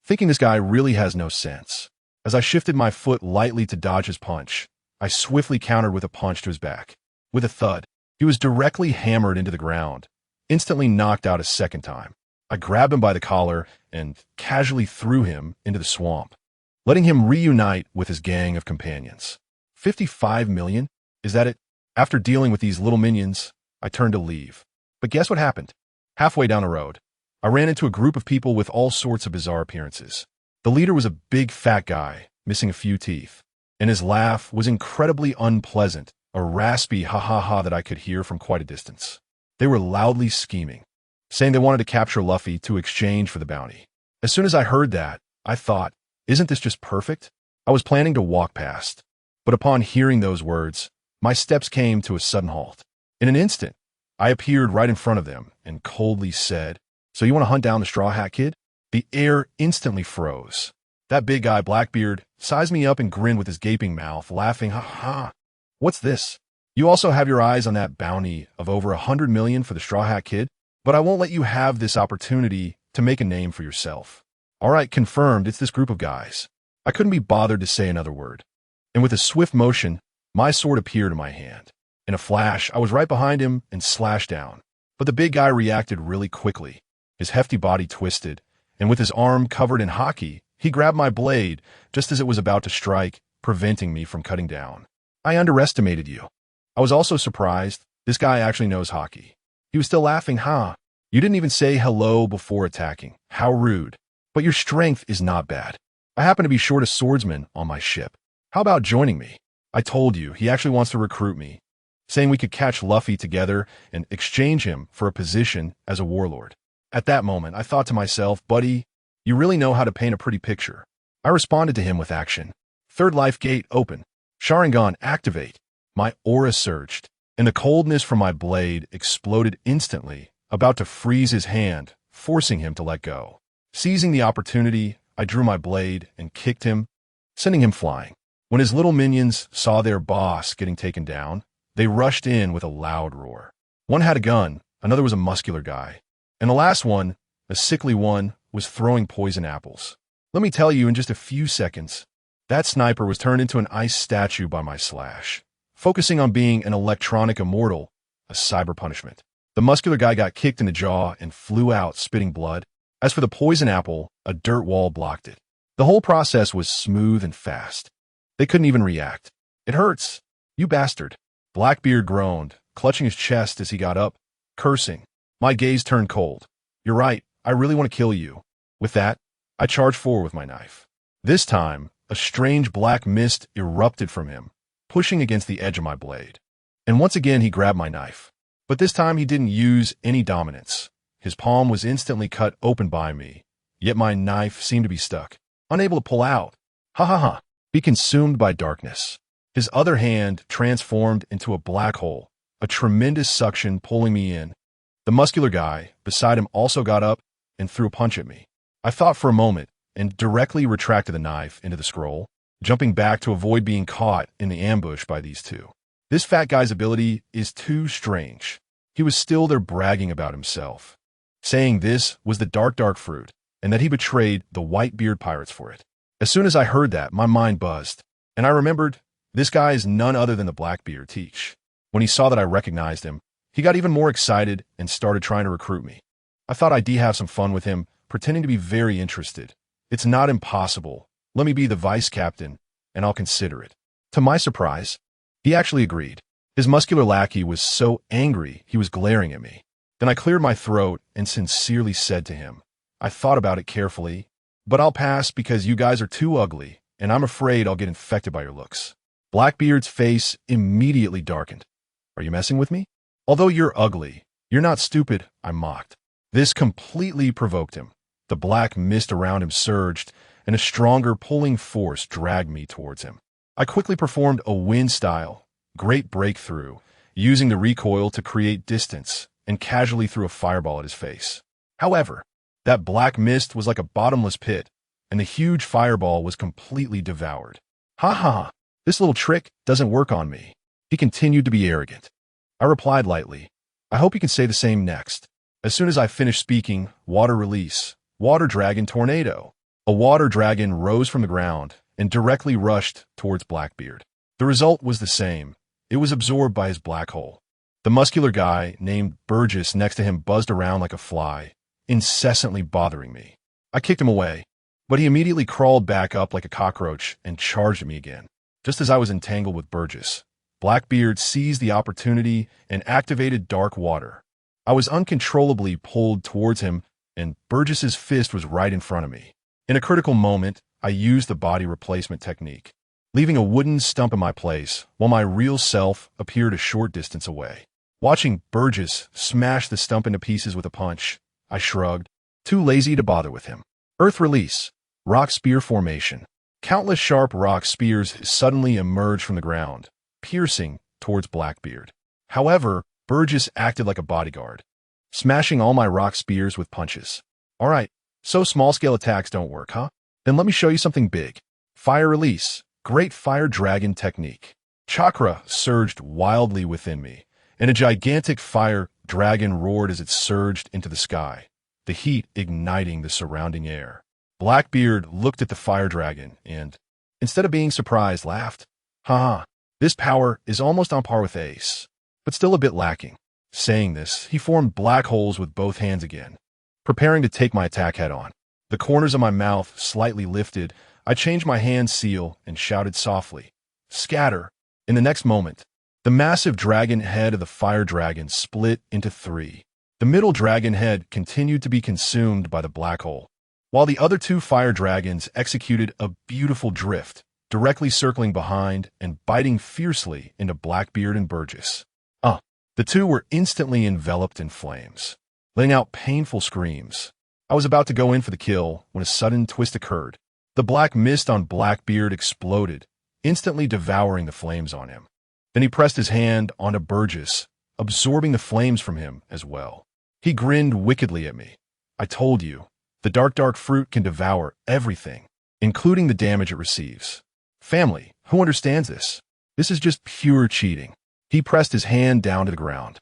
[SPEAKER 1] thinking this guy really has no sense. As I shifted my foot lightly to dodge his punch, I swiftly countered with a punch to his back. With a thud, he was directly hammered into the ground, instantly knocked out a second time. I grabbed him by the collar and casually threw him into the swamp, letting him reunite with his gang of companions. 55 million? Is that it? After dealing with these little minions, I turned to leave. But guess what happened? Halfway down the road, I ran into a group of people with all sorts of bizarre appearances. The leader was a big fat guy, missing a few teeth, and his laugh was incredibly unpleasant, a raspy ha-ha-ha that I could hear from quite a distance. They were loudly scheming, saying they wanted to capture Luffy to exchange for the bounty. As soon as I heard that, I thought, isn't this just perfect? I was planning to walk past, but upon hearing those words, my steps came to a sudden halt. In an instant, I appeared right in front of them and coldly said, "So you want to hunt down the Straw Hat Kid?" The air instantly froze. That big guy, Blackbeard, sized me up and grinned with his gaping mouth, laughing, "Ha ha! What's this? You also have your eyes on that bounty of over 100 million for the Straw Hat Kid? But I won't let you have this opportunity to make a name for yourself." All right, confirmed, it's this group of guys. I couldn't be bothered to say another word. And with a swift motion, my sword appeared in my hand. In a flash, I was right behind him and slashed down. But the big guy reacted really quickly. His hefty body twisted, and with his arm covered in haki, he grabbed my blade just as it was about to strike, preventing me from cutting down. I underestimated you. I was also surprised. This guy actually knows haki. He was still laughing, "Huh? You didn't even say hello before attacking. How rude. But your strength is not bad. I happen to be short a swordsman on my ship. How about joining me? I told you, he actually wants to recruit me, saying we could catch Luffy together and exchange him for a position as a warlord." At that moment, I thought to myself, "Buddy, you really know how to paint a pretty picture." I responded to him with action. Third life gate open. Sharingan activate. My aura surged, and the coldness from my blade exploded instantly, about to freeze his hand, forcing him to let go. Seizing the opportunity, I drew my blade and kicked him, sending him flying. When his little minions saw their boss getting taken down, they rushed in with a loud roar. One had a gun, another was a muscular guy, and the last one, a sickly one, was throwing poison apples. Let me tell you, in just a few seconds, that sniper was turned into an ice statue by my slash, focusing on being an electronic immortal, a cyber punishment. The muscular guy got kicked in the jaw and flew out, spitting blood. As for the poison apple, a dirt wall blocked it. The whole process was smooth and fast. They couldn't even react. "It hurts, you bastard." Blackbeard groaned, clutching his chest as he got up, cursing. My gaze turned cold. "You're right, I really want to kill you." With that, I charged forward with my knife. This time, a strange black mist erupted from him, pushing against the edge of my blade. And once again he grabbed my knife. But this time he didn't use any dominance. His palm was instantly cut open by me, yet my knife seemed to be stuck, unable to pull out. Ha ha ha! Be consumed by darkness. His other hand transformed into a black hole, a tremendous suction pulling me in. The muscular guy beside him also got up and threw a punch at me. I thought for a moment and directly retracted the knife into the scroll, jumping back to avoid being caught in the ambush by these two. This fat guy's ability is too strange. He was still there bragging about himself, saying this was the dark fruit and that he betrayed the Whitebeard pirates for it. As soon as I heard that, my mind buzzed, and I remembered this guy is none other than the Blackbeard Teach. When he saw that I recognized him, he got even more excited and started trying to recruit me. I thought I'd have some fun with him, pretending to be very interested. "It's not impossible. Let me be the vice captain, and I'll consider it." To my surprise, he actually agreed. His muscular lackey was so angry he was glaring at me. Then I cleared my throat and sincerely said to him, "I thought about it carefully, but I'll pass because you guys are too ugly, and I'm afraid I'll get infected by your looks." Blackbeard's face immediately darkened. "Are you messing with me? Although you're ugly, you're not stupid," I mocked. This completely provoked him. The black mist around him surged, and a stronger pulling force dragged me towards him. I quickly performed a wind-style, great breakthrough, using the recoil to create distance, and casually threw a fireball at his face. However, that black mist was like a bottomless pit, and the huge fireball was completely devoured. "Ha ha! This little trick doesn't work on me." He continued to be arrogant. I replied lightly, "I hope you can say the same next." As soon as I finished speaking, water release, Water Dragon Tornado. A water dragon rose from the ground and directly rushed towards Blackbeard. The result was the same. It was absorbed by his black hole. The muscular guy named Burgess next to him buzzed around like a fly, incessantly bothering me. I kicked him away, but he immediately crawled back up like a cockroach and charged at me again. Just as I was entangled with Burgess, Blackbeard seized the opportunity and activated Dark Water. I was uncontrollably pulled towards him, and Burgess's fist was right in front of me. In a critical moment, I used the body replacement technique, leaving a wooden stump in my place while my real self appeared a short distance away. Watching Burgess smash the stump into pieces with a punch, I shrugged, too lazy to bother with him. Earth Release. Rock Spear Formation. Countless sharp rock spears suddenly emerged from the ground, piercing towards Blackbeard. However, Burgess acted like a bodyguard, smashing all my rock spears with punches. All right, so small-scale attacks don't work, huh? Then let me show you something big. Fire Release. Great Fire Dragon Technique. Chakra surged wildly within me, and a gigantic fire dragon roared as it surged into the sky, the heat igniting the surrounding air. Blackbeard looked at the fire dragon and, instead of being surprised, laughed. Haha, this power is almost on par with Ace, but still a bit lacking. Saying this, he formed black holes with both hands again, preparing to take my attack head-on. The corners of my mouth slightly lifted. I changed my hand seal and shouted softly, "Scatter!" In the next moment, the massive dragon head of the fire dragon split into three. The middle dragon head continued to be consumed by the black hole, while the other two fire dragons executed a beautiful drift, directly circling behind and biting fiercely into Blackbeard and Burgess. The two were instantly enveloped in flames, letting out painful screams. I was about to go in for the kill when a sudden twist occurred. The black mist on Blackbeard exploded, instantly devouring the flames on him. Then he pressed his hand onto Burgess, absorbing the flames from him as well. He grinned wickedly at me. I told you, the dark fruit can devour everything, including the damage it receives. Family, who understands this? This is just pure cheating. He pressed his hand down to the ground,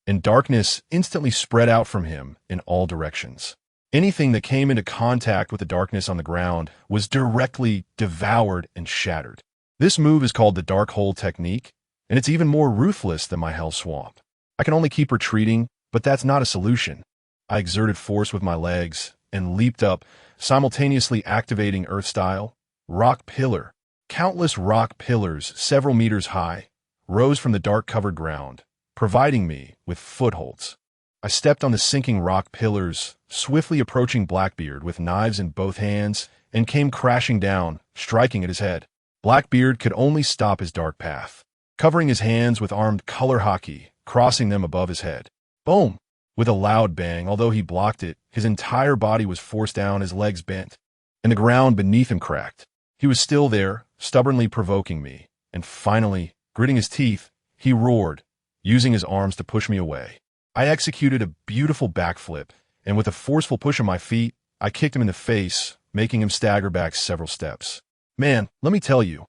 [SPEAKER 1] and darkness instantly spread out from him in all directions. Anything that came into contact with the darkness on the ground was directly devoured and shattered. This move is called the Dark Hole Technique, and it's even more ruthless than my Hell Swamp. I can only keep retreating, but that's not a solution. I exerted force with my legs and leaped up, simultaneously activating Earth Style, Rock Pillar. Countless rock pillars, several meters high, rose from the dark-covered ground, providing me with footholds. I stepped on the sinking rock pillars, swiftly approaching Blackbeard with knives in both hands, and came crashing down, striking at his head. Blackbeard could only stop his dark path, covering his hands with armed color hockey, crossing them above his head. Boom! With a loud bang, although he blocked it, his entire body was forced down, his legs bent, and the ground beneath him cracked. He was still there, stubbornly provoking me, and finally, gritting his teeth, he roared, using his arms to push me away. I executed a beautiful backflip, and with a forceful push of my feet, I kicked him in the face, making him stagger back several steps. Man, let me tell you,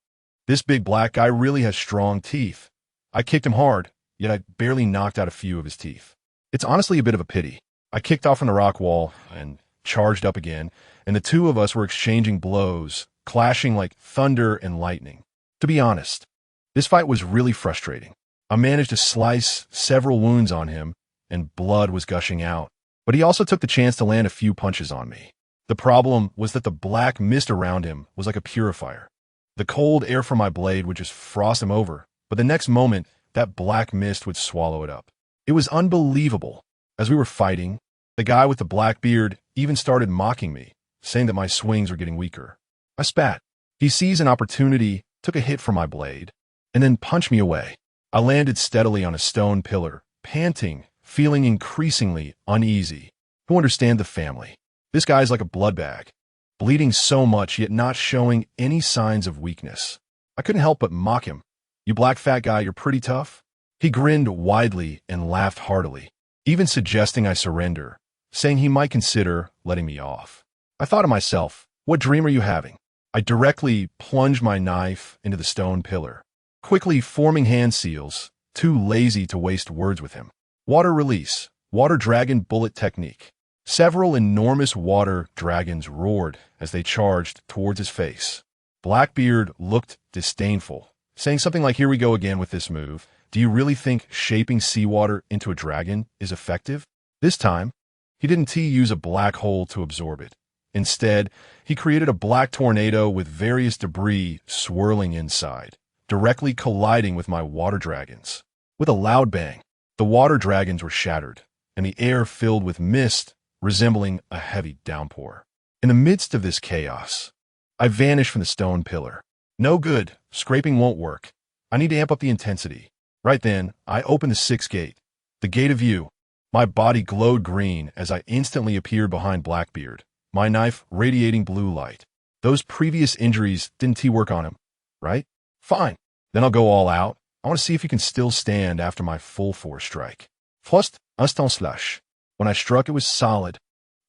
[SPEAKER 1] this big black guy really has strong teeth. I kicked him hard, yet I barely knocked out a few of his teeth. It's honestly a bit of a pity. I kicked off from the rock wall and charged up again, and the two of us were exchanging blows, clashing like thunder and lightning. To be honest, this fight was really frustrating. I managed to slice several wounds on him, and blood was gushing out, but he also took the chance to land a few punches on me. The problem was that the black mist around him was like a purifier. The cold air from my blade would just frost him over, but the next moment, that black mist would swallow it up. It was unbelievable. As we were fighting, the guy with the black beard even started mocking me, saying that my swings were getting weaker. I spat. He seized an opportunity, took a hit from my blade, and then punched me away. I landed steadily on a stone pillar, panting, feeling increasingly uneasy. Who understand the family? This guy's like a blood bag, bleeding so much yet not showing any signs of weakness. I couldn't help but mock him. You black fat guy, you're pretty tough? He grinned widely and laughed heartily, even suggesting I surrender, saying he might consider letting me off. I thought to myself, what dream are you having? I directly plunged my knife into the stone pillar, quickly forming hand seals, too lazy to waste words with him. Water Release, Water Dragon Bullet Technique. Several enormous water dragons roared as they charged towards his face. Blackbeard looked disdainful, saying something like, "Here we go again with this move. Do you really think shaping seawater into a dragon is effective?" This time, he didn't use a black hole to absorb it. Instead, he created a black tornado with various debris swirling inside, directly colliding with my water dragons. With a loud bang, the water dragons were shattered, and the air filled with mist resembling a heavy downpour. In the midst of this chaos, I vanished from the stone pillar. No good, scraping won't work. I need to amp up the intensity. Right then, I opened the sixth gate, the gate of you. My body glowed green as I instantly appeared behind Blackbeard, my knife radiating blue light. Those previous injuries didn't work on him, right? Fine. Then I'll go all out. I want to see if you can still stand after my full force strike. First, instant slash. When I struck, it was solid.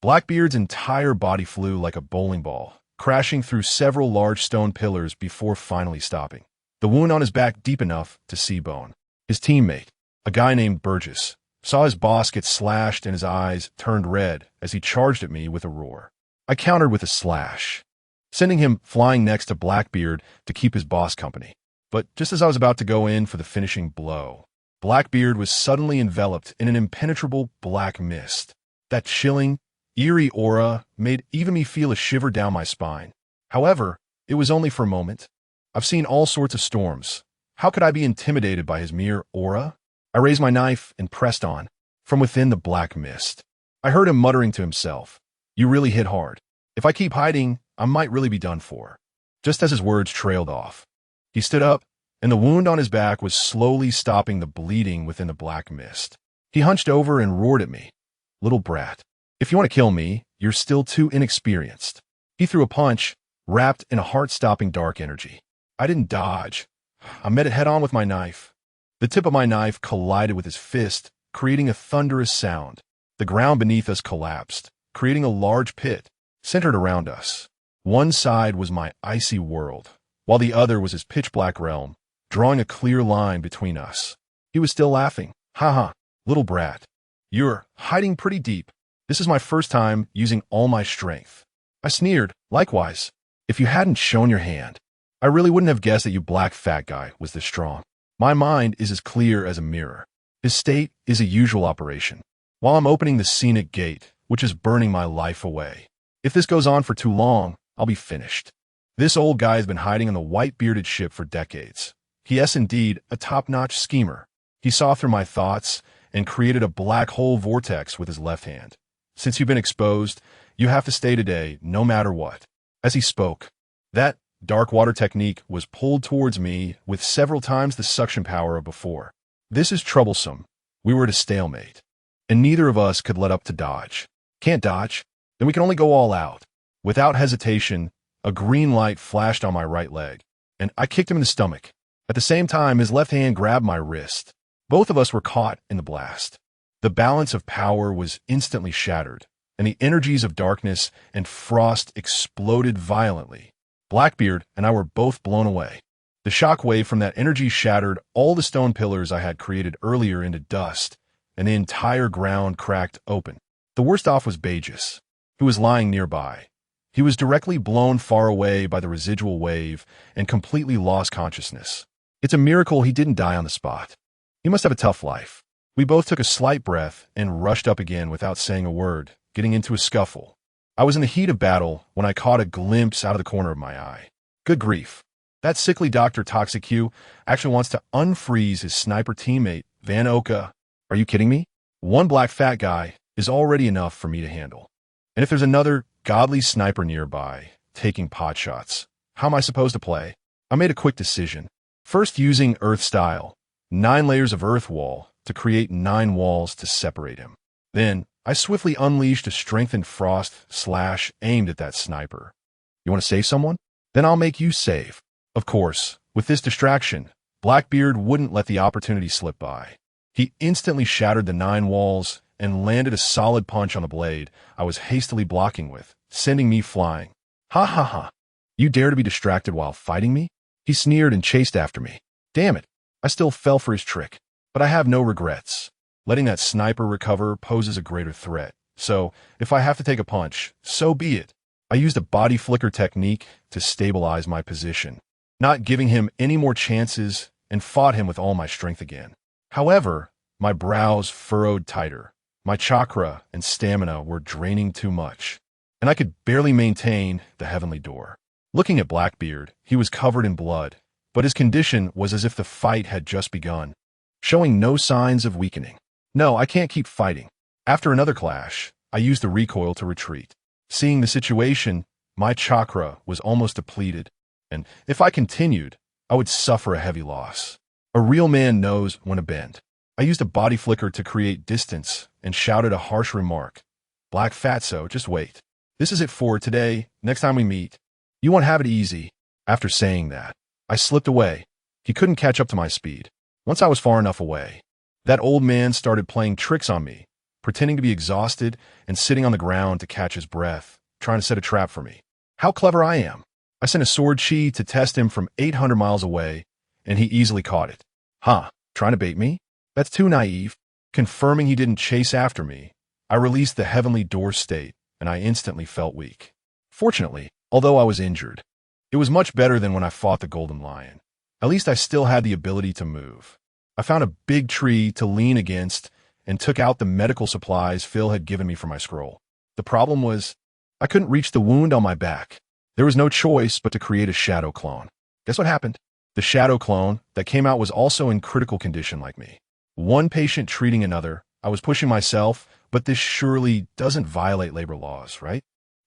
[SPEAKER 1] Blackbeard's entire body flew like a bowling ball, crashing through several large stone pillars before finally stopping. The wound on his back deep enough to see bone. His teammate, a guy named Burgess, saw his boss get slashed and his eyes turned red as he charged at me with a roar. I countered with a slash, sending him flying next to Blackbeard to keep his boss company. But just as I was about to go in for the finishing blow, Blackbeard was suddenly enveloped in an impenetrable black mist. That chilling, eerie aura made even me feel a shiver down my spine. However, it was only for a moment. I've seen all sorts of storms. How could I be intimidated by his mere aura? I raised my knife and pressed on, from within the black mist. I heard him muttering to himself, "You really hit hard. If I keep hiding, I might really be done for." Just as his words trailed off, he stood up, and the wound on his back was slowly stopping the bleeding within the black mist. He hunched over and roared at me, "Little brat, if you want to kill me, you're still too inexperienced." He threw a punch, wrapped in a heart-stopping dark energy. I didn't dodge. I met it head-on with my knife. The tip of my knife collided with his fist, creating a thunderous sound. The ground beneath us collapsed, creating a large pit centered around us. One side was my icy world, while the other was his pitch-black realm, drawing a clear line between us. He was still laughing. "Ha, little brat. You're hiding pretty deep. This is my first time using all my strength." I sneered, "Likewise. If you hadn't shown your hand, I really wouldn't have guessed that you black fat guy was this strong. My mind is as clear as a mirror. His state is a usual operation, while I'm opening the scenic gate, which is burning my life away. If this goes on for too long, I'll be finished." This old guy has been hiding on the white-bearded ship for decades. He is indeed a top-notch schemer. He saw through my thoughts and created a black hole vortex with his left hand. "Since you've been exposed, you have to stay today, no matter what." As he spoke, that dark water technique was pulled towards me with several times the suction power of before. This is troublesome. We were at a stalemate, and neither of us could let up to dodge. Can't dodge? Then we can only go all out. Without hesitation, a green light flashed on my right leg, and I kicked him in the stomach. At the same time, his left hand grabbed my wrist. Both of us were caught in the blast. The balance of power was instantly shattered, and the energies of darkness and frost exploded violently. Blackbeard and I were both blown away. The shock wave from that energy shattered all the stone pillars I had created earlier into dust, and the entire ground cracked open. The worst off was Bagus, who was lying nearby. He was directly blown far away by the residual wave and completely lost consciousness. It's a miracle he didn't die on the spot. He must have a tough life. We both took a slight breath and rushed up again without saying a word, getting into a scuffle. I was in the heat of battle when I caught a glimpse out of the corner of my eye. Good grief. That sickly Dr. Toxic Q actually wants to unfreeze his sniper teammate, Van Oka. Are you kidding me? One black fat guy is already enough for me to handle. And if there's another godly sniper nearby, taking pot shots, how am I supposed to play? I made a quick decision. First, using Earth style, 9 layers of Earth wall to create 9 walls to separate him. Then, I swiftly unleashed a strengthened frost slash aimed at that sniper. You want to save someone? Then I'll make you save. Of course, with this distraction, Blackbeard wouldn't let the opportunity slip by. He instantly shattered the 9 walls and landed a solid punch on the blade I was hastily blocking with, sending me flying. Ha. You dare to be distracted while fighting me? He sneered and chased after me. Damn it, I still fell for his trick, but I have no regrets. Letting that sniper recover poses a greater threat. So, if I have to take a punch, so be it. I used a body flicker technique to stabilize my position, not giving him any more chances, and fought him with all my strength again. However, my brows furrowed tighter. My chakra and stamina were draining too much, and I could barely maintain the heavenly door. Looking at Blackbeard, he was covered in blood, but his condition was as if the fight had just begun, showing no signs of weakening. No, I can't keep fighting. After another clash, I used the recoil to retreat. Seeing the situation, my chakra was almost depleted, and if I continued, I would suffer a heavy loss. A real man knows when to bend. I used a body flicker to create distance and shouted a harsh remark. Black Fatso, just wait. This is it for today. Next time we meet, you won't have it easy. After saying that, I slipped away. He couldn't catch up to my speed. Once I was far enough away, that old man started playing tricks on me, pretending to be exhausted and sitting on the ground to catch his breath, trying to set a trap for me. How clever I am. I sent a sword chi to test him from 800 miles away, and he easily caught it. Huh, trying to bait me? That's too naive. Confirming he didn't chase after me, I released the heavenly door state, and I instantly felt weak. Fortunately, although I was injured, it was much better than when I fought the Golden Lion. At least I still had the ability to move. I found a big tree to lean against and took out the medical supplies Phil had given me for my scroll. The problem was, I couldn't reach the wound on my back. There was no choice but to create a shadow clone. Guess what happened? The shadow clone that came out was also in critical condition like me. One patient treating another, I was pushing myself, but this surely doesn't violate labor laws, right?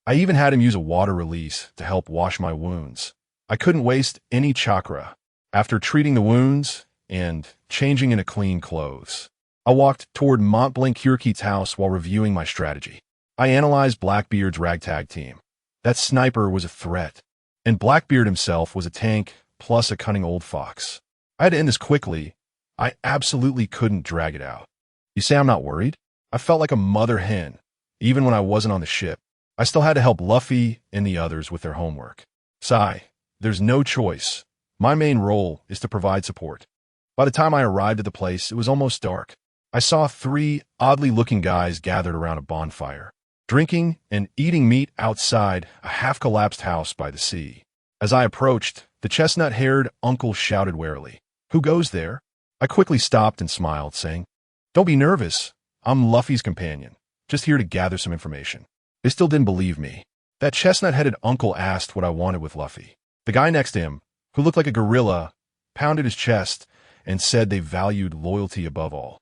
[SPEAKER 1] I even had him use a water release to help wash my wounds. I couldn't waste any chakra. After treating the wounds and changing into clean clothes, I walked toward Montblanc Kyrke's house while reviewing my strategy. I analyzed Blackbeard's ragtag team. That sniper was a threat, and Blackbeard himself was a tank plus a cunning old fox. I had to end this quickly. I absolutely couldn't drag it out. You say I'm not worried? I felt like a mother hen, even when I wasn't on the ship. I still had to help Luffy and the others with their homework. Sigh, there's no choice. My main role is to provide support. By the time I arrived at the place, it was almost dark. I saw 3 oddly-looking guys gathered around a bonfire, drinking and eating meat outside a half-collapsed house by the sea. As I approached, the chestnut-haired uncle shouted warily, "Who goes there?" I quickly stopped and smiled, saying, "Don't be nervous. I'm Luffy's companion, just here to gather some information." They still didn't believe me. That chestnut-headed uncle asked what I wanted with Luffy. The guy next to him, who looked like a gorilla, pounded his chest and said they valued loyalty above all.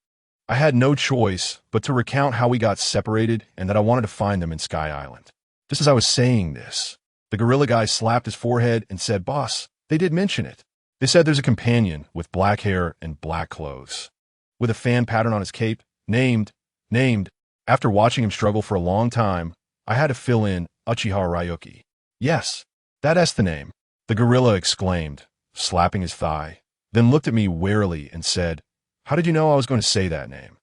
[SPEAKER 1] I had no choice but to recount how we got separated and that I wanted to find them in Sky Island. Just as I was saying this, the gorilla guy slapped his forehead and said, "Boss, they did mention it. They said there's a companion with black hair and black clothes, with a fan pattern on his cape, named. After watching him struggle for a long time, I had to fill in Uchiha Ryuki. Yes, that's the name," the gorilla exclaimed, slapping his thigh, then looked at me warily and said, "How did you know I was going to say that name?"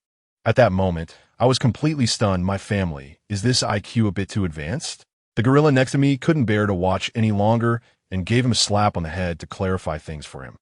[SPEAKER 1] At that moment, I was completely stunned. My family, is this IQ a bit too advanced? The gorilla next to me couldn't bear to watch any longer and gave him a slap on the head to clarify things for him.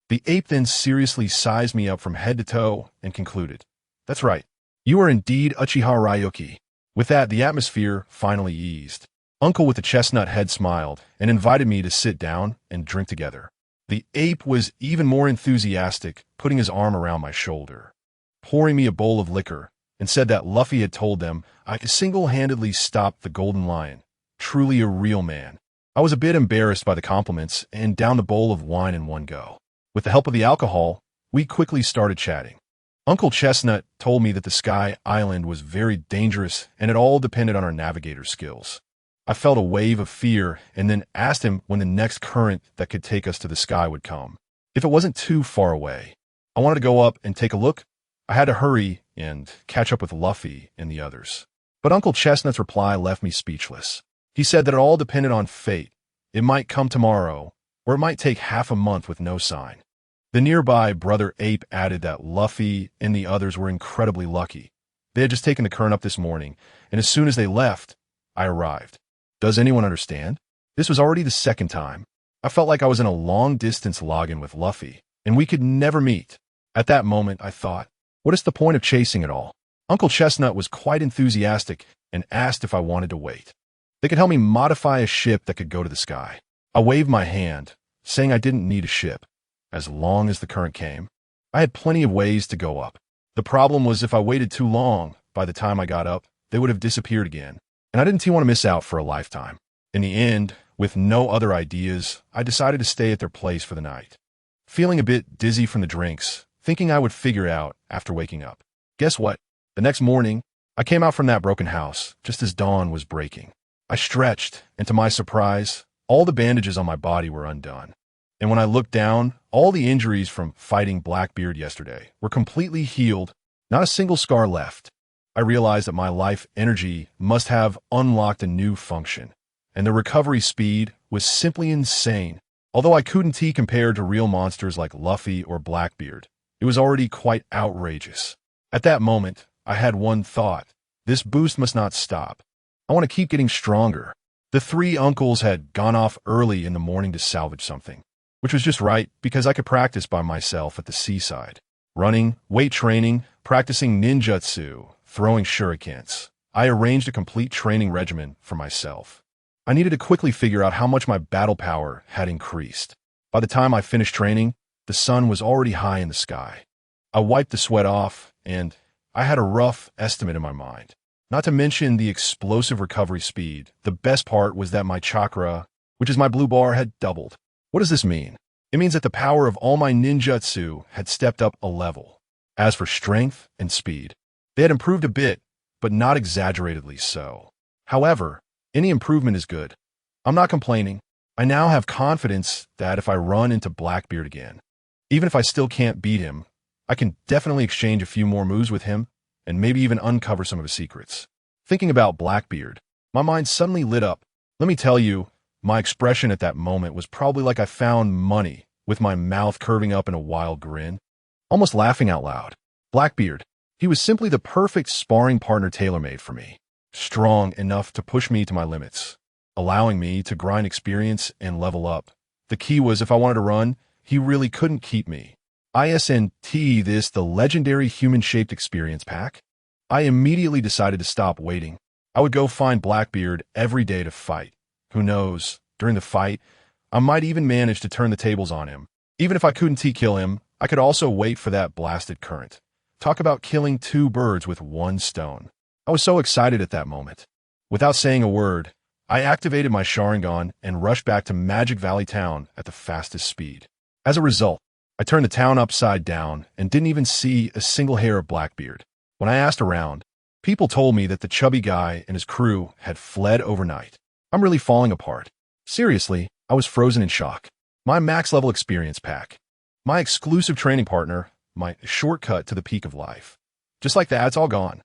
[SPEAKER 1] The ape then seriously sized me up from head to toe and concluded, "That's right. You are indeed Uchiha Ryuki." With that, the atmosphere finally eased. Uncle with the chestnut head smiled and invited me to sit down and drink together. The ape was even more enthusiastic, putting his arm around my shoulder, pouring me a bowl of liquor, and said that Luffy had told them I single-handedly stopped the Golden Lion. Truly a real man. I was a bit embarrassed by the compliments and downed the bowl of wine in one go. With the help of the alcohol, we quickly started chatting. Uncle Chestnut told me that the Sky Island was very dangerous and it all depended on our navigator's skills. I felt a wave of fear and then asked him when the next current that could take us to the sky would come. If it wasn't too far away, I wanted to go up and take a look. I had to hurry and catch up with Luffy and the others. But Uncle Chestnut's reply left me speechless. He said that it all depended on fate. It might come tomorrow, or it might take half a month with no sign. The nearby Brother Ape added that Luffy and the others were incredibly lucky. They had just taken the current up this morning, and as soon as they left, I arrived. Does anyone understand? This was already the second time. I felt like I was in a long-distance login with Luffy, and we could never meet. At that moment, I thought, what is the point of chasing it all? Uncle Chestnut was quite enthusiastic and asked if I wanted to wait. They could help me modify a ship that could go to the sky. I waved my hand, saying I didn't need a ship. As long as the current came, I had plenty of ways to go up. The problem was if I waited too long, by the time I got up, they would have disappeared again, and I didn't want to miss out for a lifetime. In the end, with no other ideas, I decided to stay at their place for the night. Feeling a bit dizzy from the drinks, thinking I would figure it out after waking up. Guess what? The next morning, I came out from that broken house just as dawn was breaking. I stretched, and to my surprise, all the bandages on my body were undone. And when I looked down, all the injuries from fighting Blackbeard yesterday were completely healed, not a single scar left. I realized that my life energy must have unlocked a new function, and the recovery speed was simply insane. Although I couldn't compare to real monsters like Luffy or Blackbeard, it was already quite outrageous. At that moment, I had one thought. This boost must not stop. I want to keep getting stronger. The three uncles had gone off early in the morning to salvage something, which was just right because I could practice by myself at the seaside. Running, weight training, practicing ninjutsu, throwing shurikens. I arranged a complete training regimen for myself. I needed to quickly figure out how much my battle power had increased. By the time I finished training, the sun was already high in the sky. I wiped the sweat off, and I had a rough estimate in my mind. Not to mention the explosive recovery speed, the best part was that my chakra, which is my blue bar, had doubled. What does this mean? It means that the power of all my ninjutsu had stepped up a level. As for strength and speed, they had improved a bit, but not exaggeratedly so. However, any improvement is good. I'm not complaining. I now have confidence that if I run into Blackbeard again, even if I still can't beat him, I can definitely exchange a few more moves with him and maybe even uncover some of his secrets. Thinking about Blackbeard, my mind suddenly lit up. Let me tell you, my expression at that moment was probably like I found money, with my mouth curving up in a wild grin, almost laughing out loud. Blackbeard, he was simply the perfect sparring partner tailor-made for me. Strong enough to push me to my limits, allowing me to grind experience and level up. The key was if I wanted to run, he really couldn't keep me. ISNT this the legendary human-shaped experience pack? I immediately decided to stop waiting. I would go find Blackbeard every day to fight. Who knows, during the fight, I might even manage to turn the tables on him. Even if I couldn't kill him, I could also wait for that blasted current. Talk about killing two birds with one stone. I was so excited at that moment. Without saying a word, I activated my Sharingan and rushed back to Magic Valley Town at the fastest speed. As a result, I turned the town upside down and didn't even see a single hair of Blackbeard. When I asked around, people told me that the chubby guy and his crew had fled overnight. I'm really falling apart. Seriously, I was frozen in shock. My max level experience pack. My exclusive training partner, my shortcut to the peak of life. Just like that, it's all gone.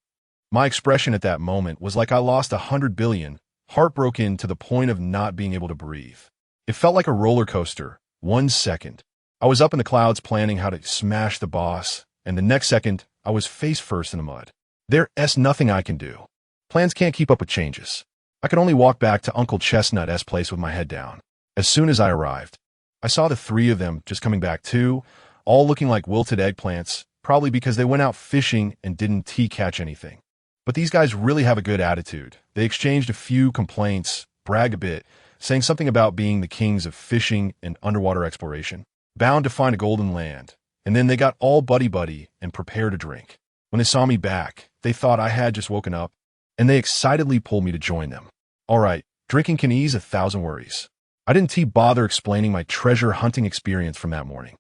[SPEAKER 1] My expression at that moment was like I lost 100 billion, heartbroken to the point of not being able to breathe. It felt like a roller coaster. 1 second, I was up in the clouds planning how to smash the boss, and the next second, I was face first in the mud. There's nothing I can do. Plans can't keep up with changes. I could only walk back to Uncle Chestnut's place with my head down. As soon as I arrived, I saw the three of them just coming back too, all looking like wilted eggplants, probably because they went out fishing and didn't catch anything. But these guys really have a good attitude. They exchanged a few complaints, bragged a bit, saying something about being the kings of fishing and underwater exploration, bound to find a golden land, and then they got all buddy-buddy and prepared a drink. When they saw me back, they thought I had just woken up, and they excitedly pulled me to join them. All right, drinking can ease 1,000 worries. I didn't bother explaining my treasure hunting experience from that morning.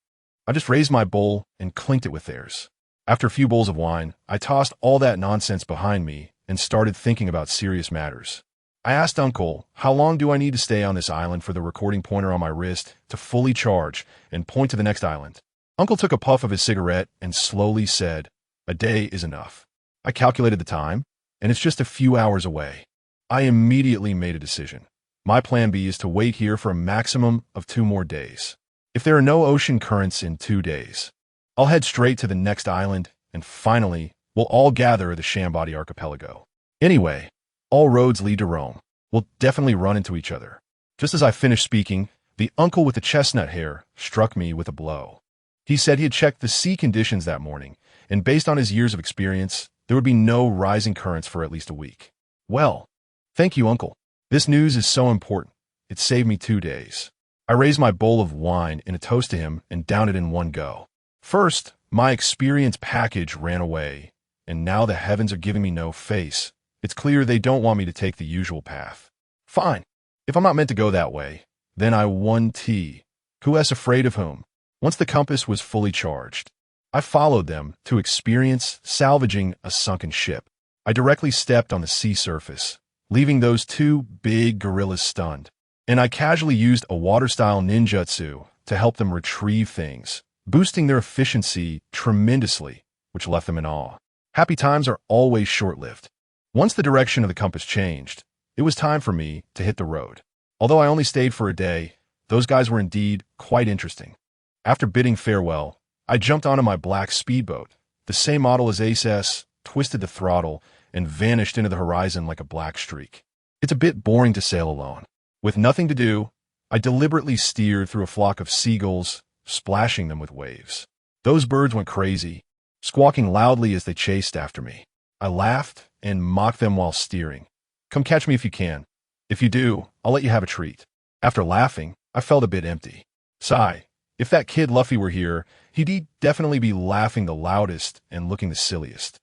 [SPEAKER 1] I just raised my bowl and clinked it with theirs. After a few bowls of wine, I tossed all that nonsense behind me and started thinking about serious matters. I asked Uncle, how long do I need to stay on this island for the recording pointer on my wrist to fully charge and point to the next island? Uncle took a puff of his cigarette and slowly said, "A day is enough." I calculated the time, and it's just a few hours away. I immediately made a decision. My plan B is to wait here for a maximum of 2 more days. If there are no ocean currents in 2 days, I'll head straight to the next island, and finally, we'll all gather at the Shambody Archipelago. Anyway, all roads lead to Rome. We'll definitely run into each other. Just as I finished speaking, the uncle with the chestnut hair struck me with a blow. He said he had checked the sea conditions that morning, and based on his years of experience, there would be no rising currents for at least a week. Well, thank you, Uncle. This news is so important. It saved me 2 days. I raised my bowl of wine in a toast to him and downed it in one go. First, my experience package ran away, and now the heavens are giving me no face. It's clear they don't want me to take the usual path. Fine. If I'm not meant to go that way, then I won tea. Who is afraid of whom? Once the compass was fully charged, I followed them to experience salvaging a sunken ship. I directly stepped on the sea surface, leaving those 2 big gorillas stunned, and I casually used a water-style ninjutsu to help them retrieve things, boosting their efficiency tremendously, which left them in awe. Happy times are always short-lived. Once the direction of the compass changed, it was time for me to hit the road. Although I only stayed for a day, those guys were indeed quite interesting. After bidding farewell, I jumped onto my black speedboat, the same model as Ace, twisted the throttle, and vanished into the horizon like a black streak. It's a bit boring to sail alone. With nothing to do, I deliberately steered through a flock of seagulls, splashing them with waves. Those birds went crazy, squawking loudly as they chased after me. I laughed and mocked them while steering. Come catch me if you can. If you do, I'll let you have a treat. After laughing, I felt a bit empty. Sigh. If that kid Luffy were here, he'd definitely be laughing the loudest and looking the silliest.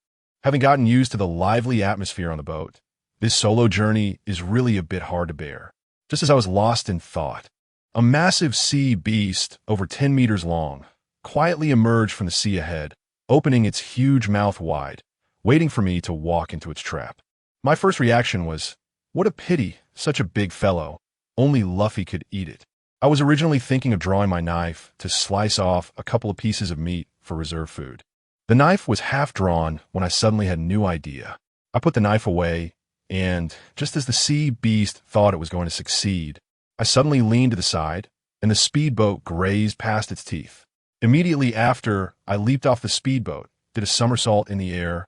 [SPEAKER 1] Having gotten used to the lively atmosphere on the boat, this solo journey is really a bit hard to bear. Just as I was lost in thought, a massive sea beast over 10 meters long quietly emerged from the sea ahead, opening its huge mouth wide, waiting for me to walk into its trap. My first reaction was, what a pity, such a big fellow. Only Luffy could eat it. I was originally thinking of drawing my knife to slice off a couple of pieces of meat for reserve food. The knife was half drawn when I suddenly had a new idea. I put the knife away, and just as the sea beast thought it was going to succeed, I suddenly leaned to the side, and the speedboat grazed past its teeth. Immediately after, I leaped off the speedboat, did a somersault in the air,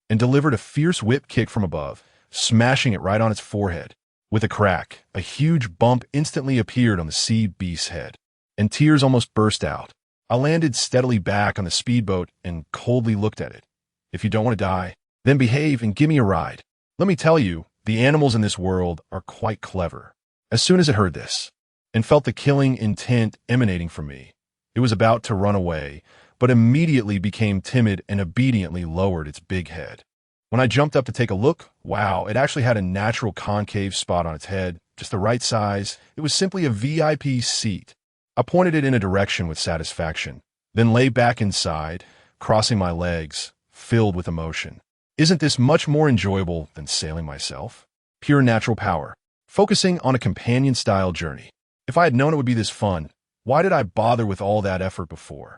[SPEAKER 1] and delivered a fierce whip kick from above, smashing it right on its forehead. With a crack, a huge bump instantly appeared on the sea beast's head, and tears almost burst out. I landed steadily back on the speedboat and coldly looked at it. If you don't want to die, then behave and give me a ride. Let me tell you, the animals in this world are quite clever. As soon as it heard this, and felt the killing intent emanating from me, it was about to run away, but immediately became timid and obediently lowered its big head. When I jumped up to take a look, wow, it actually had a natural concave spot on its head, just the right size. It was simply a VIP seat. I pointed it in a direction with satisfaction, then lay back inside, crossing my legs, filled with emotion. Isn't this much more enjoyable than sailing myself? Pure natural power, focusing on a companion-style journey. If I had known it would be this fun, why did I bother with all that effort before?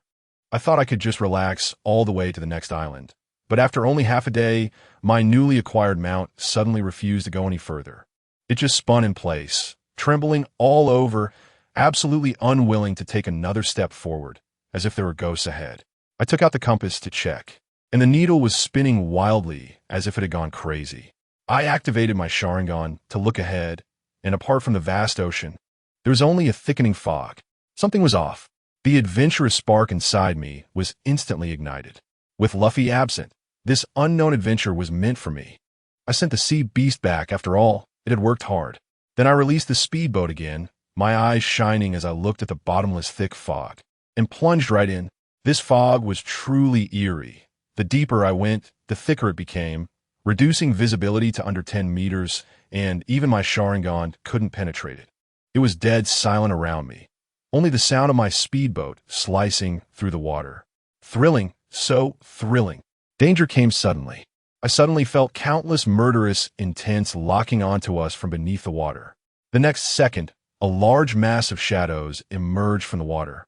[SPEAKER 1] I thought I could just relax all the way to the next island. But after only half a day, my newly acquired mount suddenly refused to go any further. It just spun in place, trembling all over, absolutely unwilling to take another step forward, as if there were ghosts ahead. I took out the compass to check, and the needle was spinning wildly as if it had gone crazy. I activated my Sharingan to look ahead, and apart from the vast ocean, there was only a thickening fog. Something was off. The adventurous spark inside me was instantly ignited. With Luffy absent, this unknown adventure was meant for me. I sent the sea beast back after all. It had worked hard. Then I released the speedboat again, my eyes shining as I looked at the bottomless thick fog, and plunged right in. This fog was truly eerie. The deeper I went, the thicker it became, reducing visibility to under 10 meters, and even my Sharingan couldn't penetrate it. It was dead silent around me. Only the sound of my speedboat slicing through the water. Thrilling, so thrilling. Danger came suddenly. I suddenly felt countless murderous intents locking onto us from beneath the water. The next second, a large mass of shadows emerged from the water,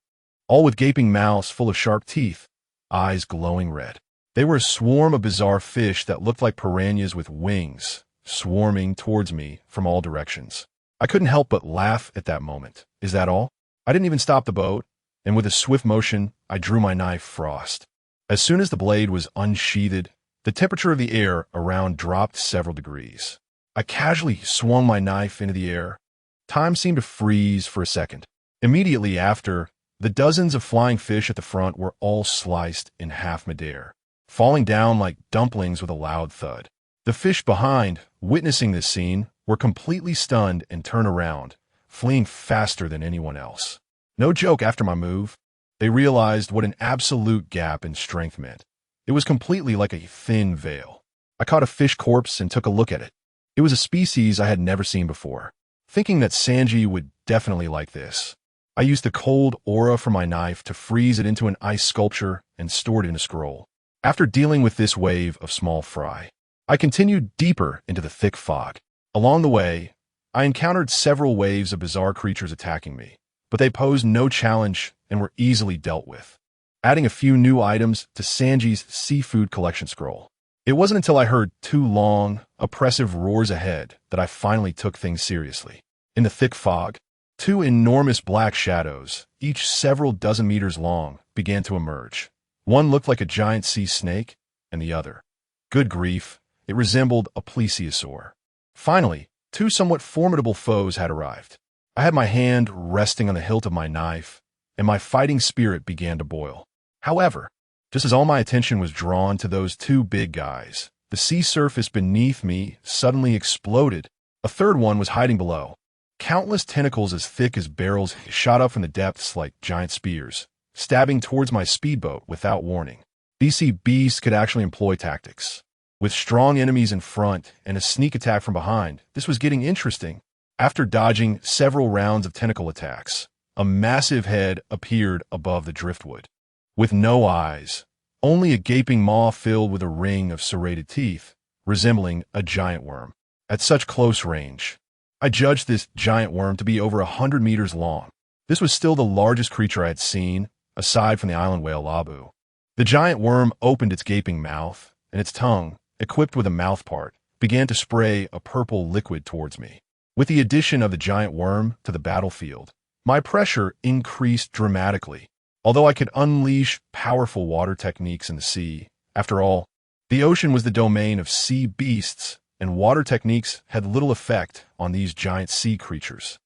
[SPEAKER 1] all with gaping mouths full of sharp teeth, eyes glowing red. They were a swarm of bizarre fish that looked like piranhas with wings, swarming towards me from all directions. I couldn't help but laugh at that moment. Is that all? I didn't even stop the boat, and with a swift motion, I drew my knife Frost. As soon as the blade was unsheathed, the temperature of the air around dropped several degrees. I casually swung my knife into the air. Time seemed to freeze for a second. Immediately after, the dozens of flying fish at the front were all sliced in half midair. falling down like dumplings with a loud thud. The fish behind, witnessing this scene, were completely stunned and turned around, fleeing faster than anyone else. No joke, after my move, they realized what an absolute gap in strength meant. It was completely like a thin veil. I caught a fish corpse and took a look at it. It was a species I had never seen before. Thinking that Sanji would definitely like this, I used the cold aura from my knife to freeze it into an ice sculpture and stored it in a scroll. After dealing with this wave of small fry, I continued deeper into the thick fog. Along the way, I encountered several waves of bizarre creatures attacking me, but they posed no challenge and were easily dealt with. Adding a few new items to Sanji's seafood collection scroll. It wasn't until I heard two long, oppressive roars ahead that I finally took things seriously. In the thick fog, two enormous black shadows, each several dozen meters long, began to emerge. One looked like a giant sea snake, and the other, good grief, it resembled a plesiosaur. Finally, two somewhat formidable foes had arrived. I had my hand resting on the hilt of my knife, and my fighting spirit began to boil. However, just as all my attention was drawn to those two big guys, the sea surface beneath me suddenly exploded. A third one was hiding below. Countless tentacles as thick as barrels shot up from the depths like giant spears, stabbing towards my speedboat without warning. These sea beasts could actually employ tactics. With strong enemies in front and a sneak attack from behind, this was getting interesting. After dodging several rounds of tentacle attacks, a massive head appeared above the driftwood. With no eyes, only a gaping maw filled with a ring of serrated teeth, resembling a giant worm. At such close range, I judged this giant worm to be over 100 meters long. This was still the largest creature I had seen, aside from the island whale Labu. The giant worm opened its gaping mouth, and its tongue, equipped with a mouthpart, began to spray a purple liquid towards me. With the addition of the giant worm to the battlefield, my pressure increased dramatically. Although I could unleash powerful water techniques in the sea, after all, the ocean was the domain of sea beasts, and water techniques had little effect on these giant sea creatures.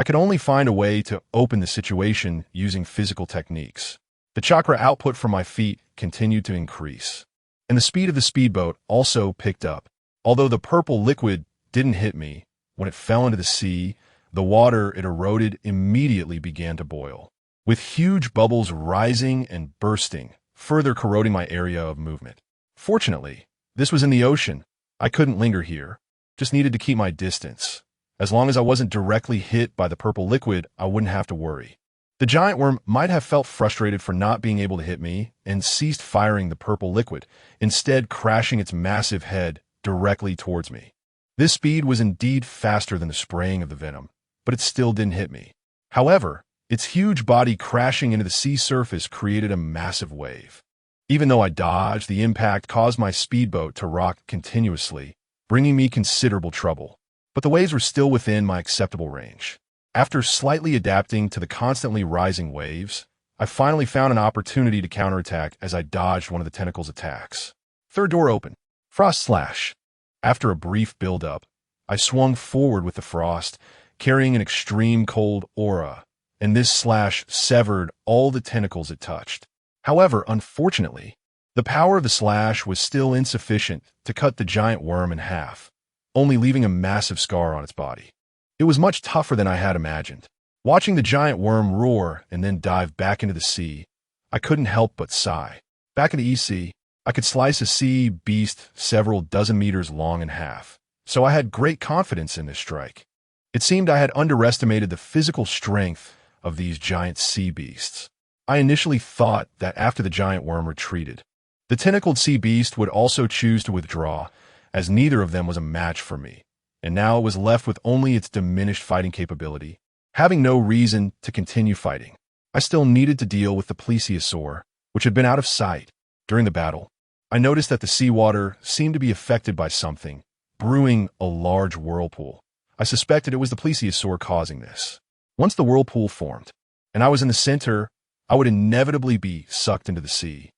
[SPEAKER 1] I could only find a way to open the situation using physical techniques. The chakra output from my feet continued to increase, and the speed of the speedboat also picked up. Although the purple liquid didn't hit me, when it fell into the sea, the water it eroded immediately began to boil, with huge bubbles rising and bursting, further corroding my area of movement. Fortunately, this was in the ocean. I couldn't linger here, just needed to keep my distance. As long as I wasn't directly hit by the purple liquid, I wouldn't have to worry. The giant worm might have felt frustrated for not being able to hit me and ceased firing the purple liquid, instead crashing its massive head directly towards me. This speed was indeed faster than the spraying of the venom, but it still didn't hit me. However, its huge body crashing into the sea surface created a massive wave. Even though I dodged, the impact caused my speedboat to rock continuously, bringing me considerable trouble. But the waves were still within my acceptable range. After slightly adapting to the constantly rising waves, I finally found an opportunity to counterattack as I dodged one of the tentacle's attacks. Third door open. Frost slash. After a brief build-up, I swung forward with the frost, carrying an extreme cold aura, and this slash severed all the tentacles it touched. However, unfortunately, the power of the slash was still insufficient to cut the giant worm in half, only leaving a massive scar on its body. It was much tougher than I had imagined. Watching the giant worm roar and then dive back into the sea, I couldn't help but sigh. Back in the EC, I could slice a sea beast several dozen meters long in half, so I had great confidence in this strike. It seemed I had underestimated the physical strength of these giant sea beasts. I initially thought that after the giant worm retreated, the tentacled sea beast would also choose to withdraw, as neither of them was a match for me, and now it was left with only its diminished fighting capability, having no reason to continue fighting. I still needed to deal with the plesiosaur, which had been out of sight. During the battle, I noticed that the seawater seemed to be affected by something, brewing a large whirlpool. I suspected it was the plesiosaur causing this. Once the whirlpool formed, and I was in the center, I would inevitably be sucked into the sea.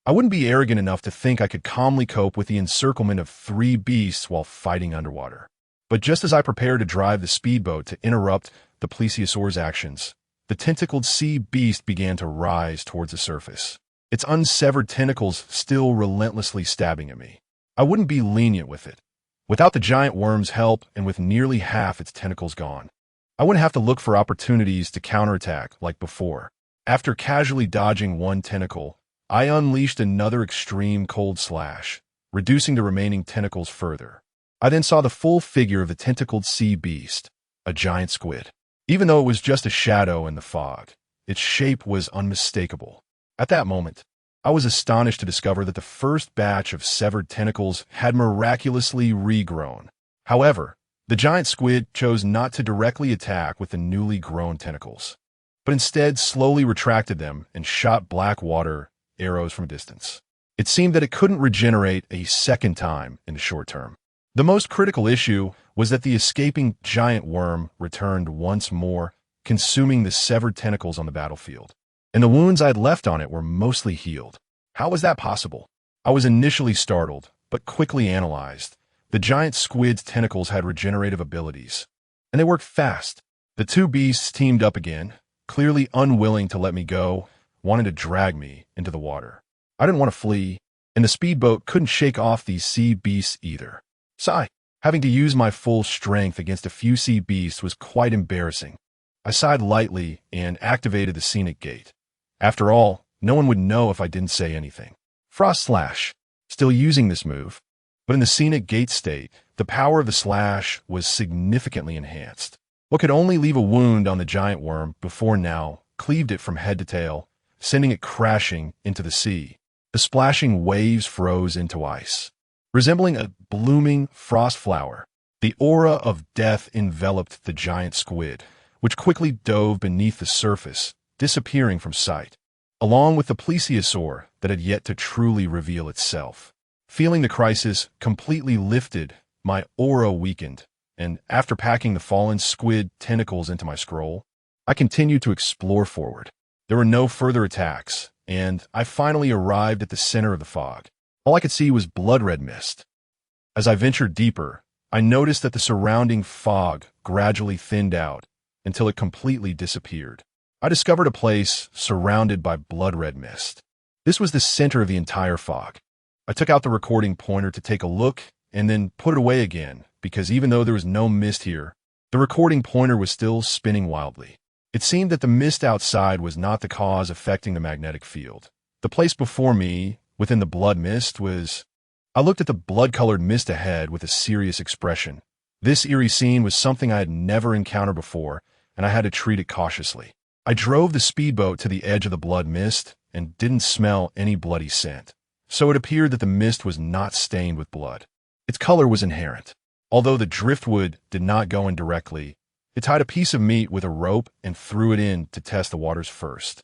[SPEAKER 1] I wouldn't be arrogant enough to think I could calmly cope with the encirclement of three beasts while fighting underwater. But just as I prepared to drive the speedboat to interrupt the plesiosaur's actions, the tentacled sea beast began to rise towards the surface. its unsevered tentacles still relentlessly stabbing at me. I wouldn't be lenient with it. Without the giant worm's help and with nearly half its tentacles gone, I wouldn't have to look for opportunities to counterattack like before. After casually dodging one tentacle, I unleashed another extreme cold slash, reducing the remaining tentacles further. I then saw the full figure of the tentacled sea beast, a giant squid. Even though it was just a shadow in the fog, its shape was unmistakable. At that moment, I was astonished to discover that the first batch of severed tentacles had miraculously regrown. However, the giant squid chose not to directly attack with the newly grown tentacles, but instead slowly retracted them and shot black water arrows from a distance. It seemed that it couldn't regenerate a second time in the short term. The most critical issue was that the escaping giant worm returned once more, consuming the severed tentacles on the battlefield, and the wounds I had left on it were mostly healed. How was that possible? I was initially startled, but quickly analyzed. The giant squid's tentacles had regenerative abilities, and they worked fast. The two beasts teamed up again, clearly unwilling to let me go, wanting to drag me into the water. I didn't want to flee, and the speedboat couldn't shake off these sea beasts either. Sigh. Having to use my full strength against a few sea beasts was quite embarrassing. I sighed lightly and activated the scenic gate. After all, no one would know if I didn't say anything. Frost Slash. Still using this move, but in the scenic gate state, the power of the slash was significantly enhanced. What could only leave a wound on the giant worm before now cleaved it from head to tail, sending it crashing into the sea. The splashing waves froze into ice. Resembling a blooming frost flower, the aura of death enveloped the giant squid, which quickly dove beneath the surface, disappearing from sight, along with the plesiosaur that had yet to truly reveal itself. Feeling the crisis completely lifted, my aura weakened, and after packing the fallen squid tentacles into my scroll, I continued to explore forward. There were no further attacks, and I finally arrived at the center of the fog. All I could see was blood-red mist. As I ventured deeper, I noticed that the surrounding fog gradually thinned out until it completely disappeared. I discovered a place surrounded by blood-red mist. This was the center of the entire fog. I took out the recording pointer to take a look and then put it away again, because even though there was no mist here, the recording pointer was still spinning wildly. It seemed that the mist outside was not the cause affecting the magnetic field. The place before me, within the blood mist, was... I looked at the blood-colored mist ahead with a serious expression. This eerie scene was something I had never encountered before, and I had to treat it cautiously. I drove the speedboat to the edge of the blood mist and didn't smell any bloody scent, so it appeared that the mist was not stained with blood. Its color was inherent. Although the driftwood did not go in directly, it tied a piece of meat with a rope and threw it in to test the waters first.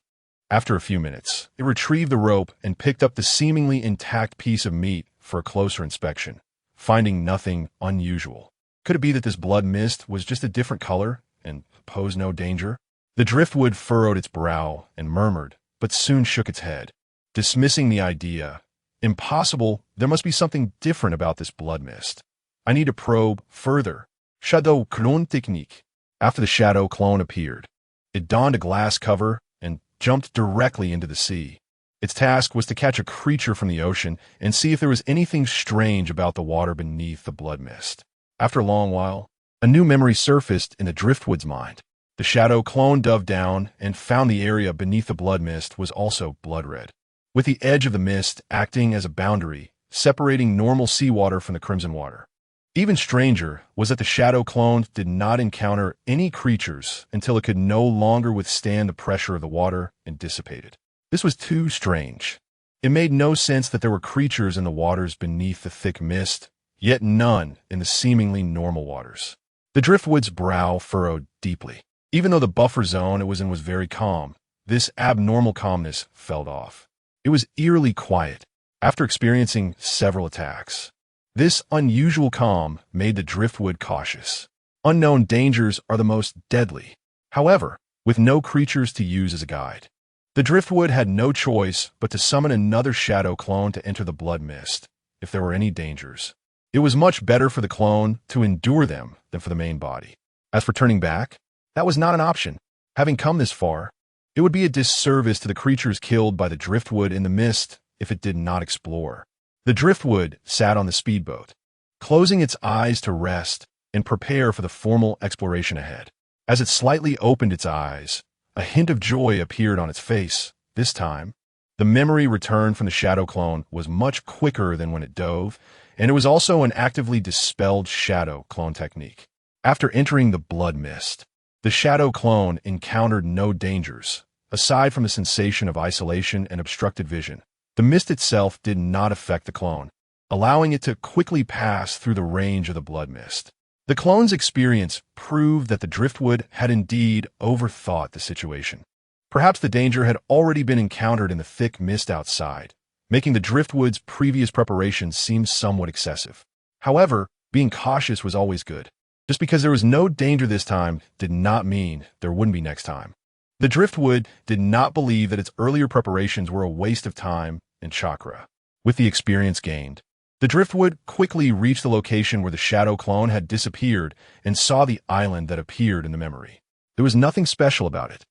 [SPEAKER 1] After a few minutes, it retrieved the rope and picked up the seemingly intact piece of meat for a closer inspection, finding nothing unusual. Could it be that this blood mist was just a different color and posed no danger? The driftwood furrowed its brow and murmured, but soon shook its head, dismissing the idea. Impossible, there must be something different about this blood mist. I need to probe further. Shadow clone technique. After the shadow clone appeared, it donned a glass cover and jumped directly into the sea. Its task was to catch a creature from the ocean and see if there was anything strange about the water beneath the blood mist. After a long while, a new memory surfaced in the driftwood's mind. The shadow clone dove down and found the area beneath the blood mist was also blood red, with the edge of the mist acting as a boundary, separating normal seawater from the crimson water. Even stranger was that the shadow clone did not encounter any creatures until it could no longer withstand the pressure of the water and dissipated. This was too strange. It made no sense that there were creatures in the waters beneath the thick mist, yet none in the seemingly normal waters. The driftwood's brow furrowed deeply. Even though the buffer zone it was in was very calm, this abnormal calmness fell off. It was eerily quiet after experiencing several attacks. This unusual calm made the driftwood cautious. Unknown dangers are the most deadly. However, with no creatures to use as a guide, the driftwood had no choice but to summon another shadow clone to enter the blood mist, if there were any dangers. It was much better for the clone to endure them than for the main body. As for turning back, that was not an option. Having come this far, It would be a disservice to the creatures killed by the driftwood in the mist if it did not explore. The driftwood sat on the speedboat, closing its eyes to rest and prepare for the formal exploration ahead. As it slightly opened its eyes, a hint of joy appeared on its face. This time, the memory return from the shadow clone was much quicker than when it dove, and it was also an actively dispelled shadow clone technique. After entering the blood mist, the shadow clone encountered no dangers, aside from the sensation of isolation and obstructed vision. The mist itself did not affect the clone, allowing it to quickly pass through the range of the blood mist. The clone's experience proved that the driftwood had indeed overthought the situation. Perhaps the danger had already been encountered in the thick mist outside, making the driftwood's previous preparations seem somewhat excessive. However, being cautious was always good. Just because there was no danger this time did not mean there wouldn't be next time. The driftwood did not believe that its earlier preparations were a waste of time and chakra. With the experience gained, the driftwood quickly reached the location where the shadow clone had disappeared and saw the island that appeared in the memory. There was nothing special about it.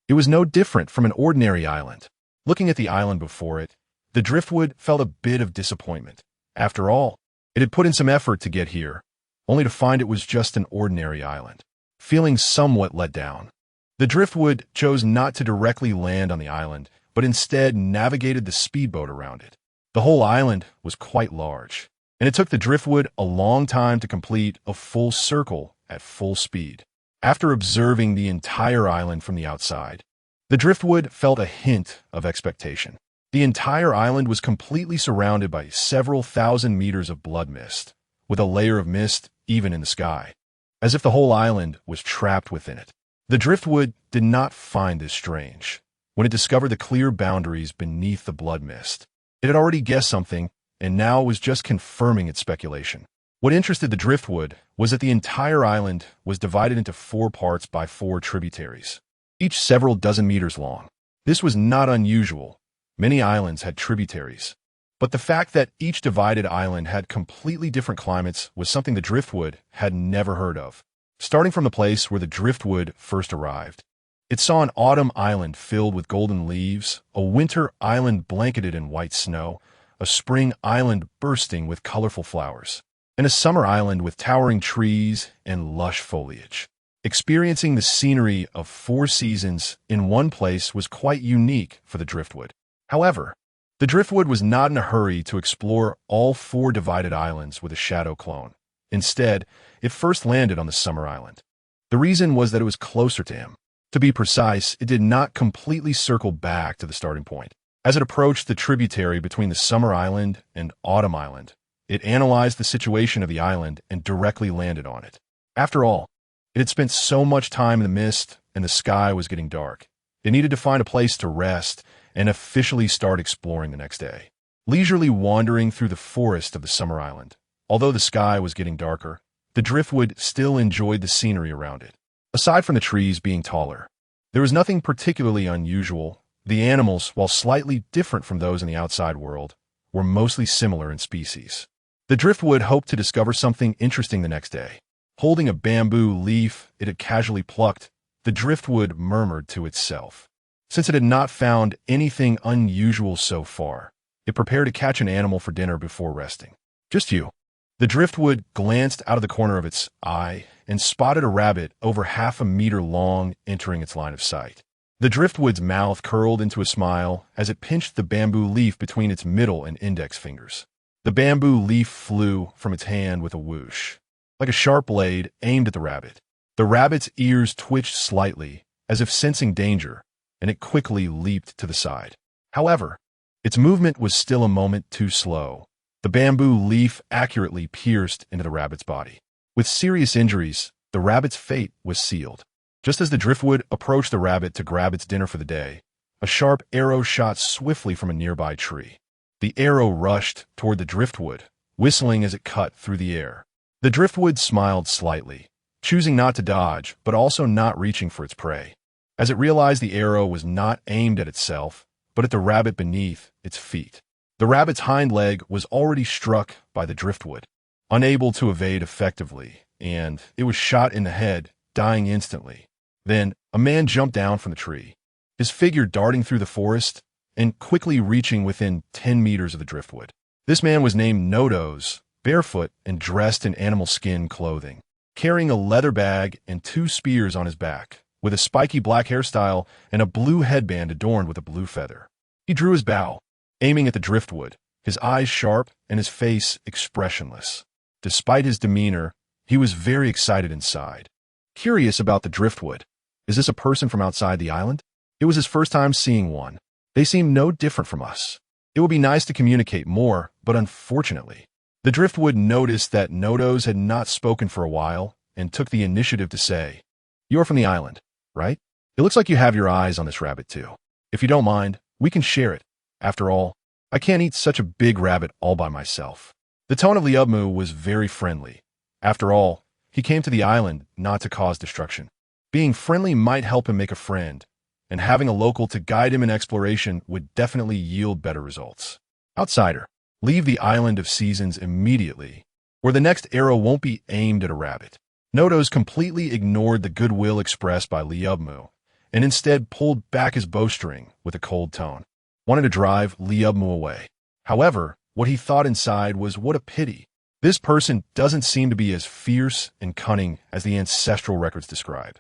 [SPEAKER 1] It was no different from an ordinary island. Looking at the island before it, the driftwood felt a bit of disappointment. After all, it had put in some effort to get here, only to find it was just an ordinary island. Feeling somewhat let down, the driftwood chose not to directly land on the island, but instead navigated the speedboat around it. The whole island was quite large, and it took the driftwood a long time to complete a full circle at full speed. After observing the entire island from the outside, the driftwood felt a hint of expectation. The entire island was completely surrounded by several thousand meters of blood mist, with a layer of mist even in the sky, as if the whole island was trapped within it. The driftwood did not find this strange. When it discovered the clear boundaries beneath the blood mist, it had already guessed something, and now was just confirming its speculation. What interested the driftwood was that the entire island was divided into 4 parts by 4 tributaries, each several dozen meters long. This was not unusual. Many islands had tributaries, but the fact that each divided island had completely different climates was something the driftwood had never heard of. Starting from the place where the driftwood first arrived, it saw an autumn island filled with golden leaves, a winter island blanketed in white snow, a spring island bursting with colorful flowers, and a summer island with towering trees and lush foliage. Experiencing the scenery of 4 seasons in one place was quite unique for the driftwood. However, the driftwood was not in a hurry to explore all 4 divided islands with a shadow clone. Instead, it first landed on the summer island. The reason was that it was closer to him. To be precise, it did not completely circle back to the starting point. As it approached the tributary between the summer island and autumn island, it analyzed the situation of the island and directly landed on it. After all, it had spent so much time in the mist and the sky was getting dark. It needed to find a place to rest and officially start exploring the next day. Leisurely wandering through the forest of the summer island, although the sky was getting darker, the driftwood still enjoyed the scenery around it. Aside from the trees being taller, there was nothing particularly unusual. The animals, while slightly different from those in the outside world, were mostly similar in species. The driftwood hoped to discover something interesting the next day. Holding a bamboo leaf it had casually plucked, the driftwood murmured to itself. Since it had not found anything unusual so far, it prepared to catch an animal for dinner before resting. Just you. The driftwood glanced out of the corner of its eye and spotted a rabbit over half a meter long entering its line of sight. The driftwood's mouth curled into a smile as it pinched the bamboo leaf between its middle and index fingers. The bamboo leaf flew from its hand with a whoosh, like a sharp blade aimed at the rabbit. The rabbit's ears twitched slightly, as if sensing danger, and it quickly leaped to the side. However, its movement was still a moment too slow. The bamboo leaf accurately pierced into the rabbit's body. With serious injuries, the rabbit's fate was sealed. Just as the driftwood approached the rabbit to grab its dinner for the day, a sharp arrow shot swiftly from a nearby tree. The arrow rushed toward the driftwood, whistling as it cut through the air. The driftwood smiled slightly, choosing not to dodge, but also not reaching for its prey. As it realized the arrow was not aimed at itself, but at the rabbit beneath its feet. The rabbit's hind leg was already struck by the driftwood, unable to evade effectively, and it was shot in the head, dying instantly. Then, a man jumped down from the tree. his figure darting through the forest and quickly reaching within 10 meters of the driftwood. This man was named Nodos, barefoot and dressed in animal skin clothing, carrying a leather bag and 2 spears on his back, with a spiky black hairstyle and a blue headband adorned with a blue feather. He drew his bow, aiming at the driftwood, his eyes sharp and his face expressionless. Despite his demeanor, he was very excited inside. Curious about the driftwood. Is this a person from outside the island? It was his first time seeing one. They seemed no different from us. It would be nice to communicate more, but unfortunately, the driftwood noticed that Nodos had not spoken for a while and took the initiative to say, "You're from the island, right? It looks like you have your eyes on this rabbit too. If you don't mind, we can share it. After all, I can't eat such a big rabbit all by myself." The tone of Liubmu was very friendly. After all, he came to the island not to cause destruction. Being friendly might help him make a friend, and having a local to guide him in exploration would definitely yield better results. Outsider, leave the island of seasons immediately, or the next arrow won't be aimed at a rabbit. Nodos completely ignored the goodwill expressed by Liubmu, and instead pulled back his bowstring with a cold tone. Wanted to drive Liubmu away. However, what he thought inside was, what a pity. This person doesn't seem to be as fierce and cunning as the ancestral records describe.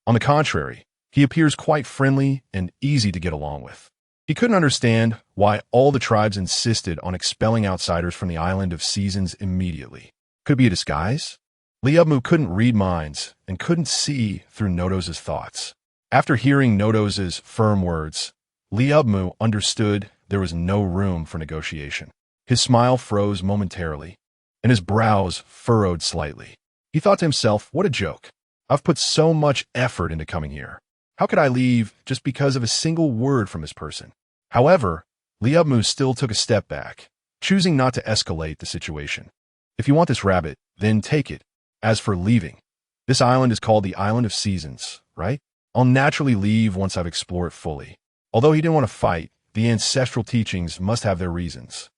[SPEAKER 1] On the contrary, he appears quite friendly and easy to get along with. He couldn't understand why all the tribes insisted on expelling outsiders from the island of seasons immediately. Could it be a disguise? Liubmu couldn't read minds and couldn't see through Nodos' thoughts. After hearing Nodos' firm words, Liubmu understood there was no room for negotiation. His smile froze momentarily, and his brows furrowed slightly. He thought to himself, what a joke. I've put so much effort into coming here. How could I leave just because of a single word from this person? However, Liubmu still took a step back, choosing not to escalate the situation. If you want this rabbit, then take it. As for leaving, this island is called the Island of Seasons, right? I'll naturally leave once I've explored it fully. Although he didn't want to fight, the ancestral teachings must have their reasons.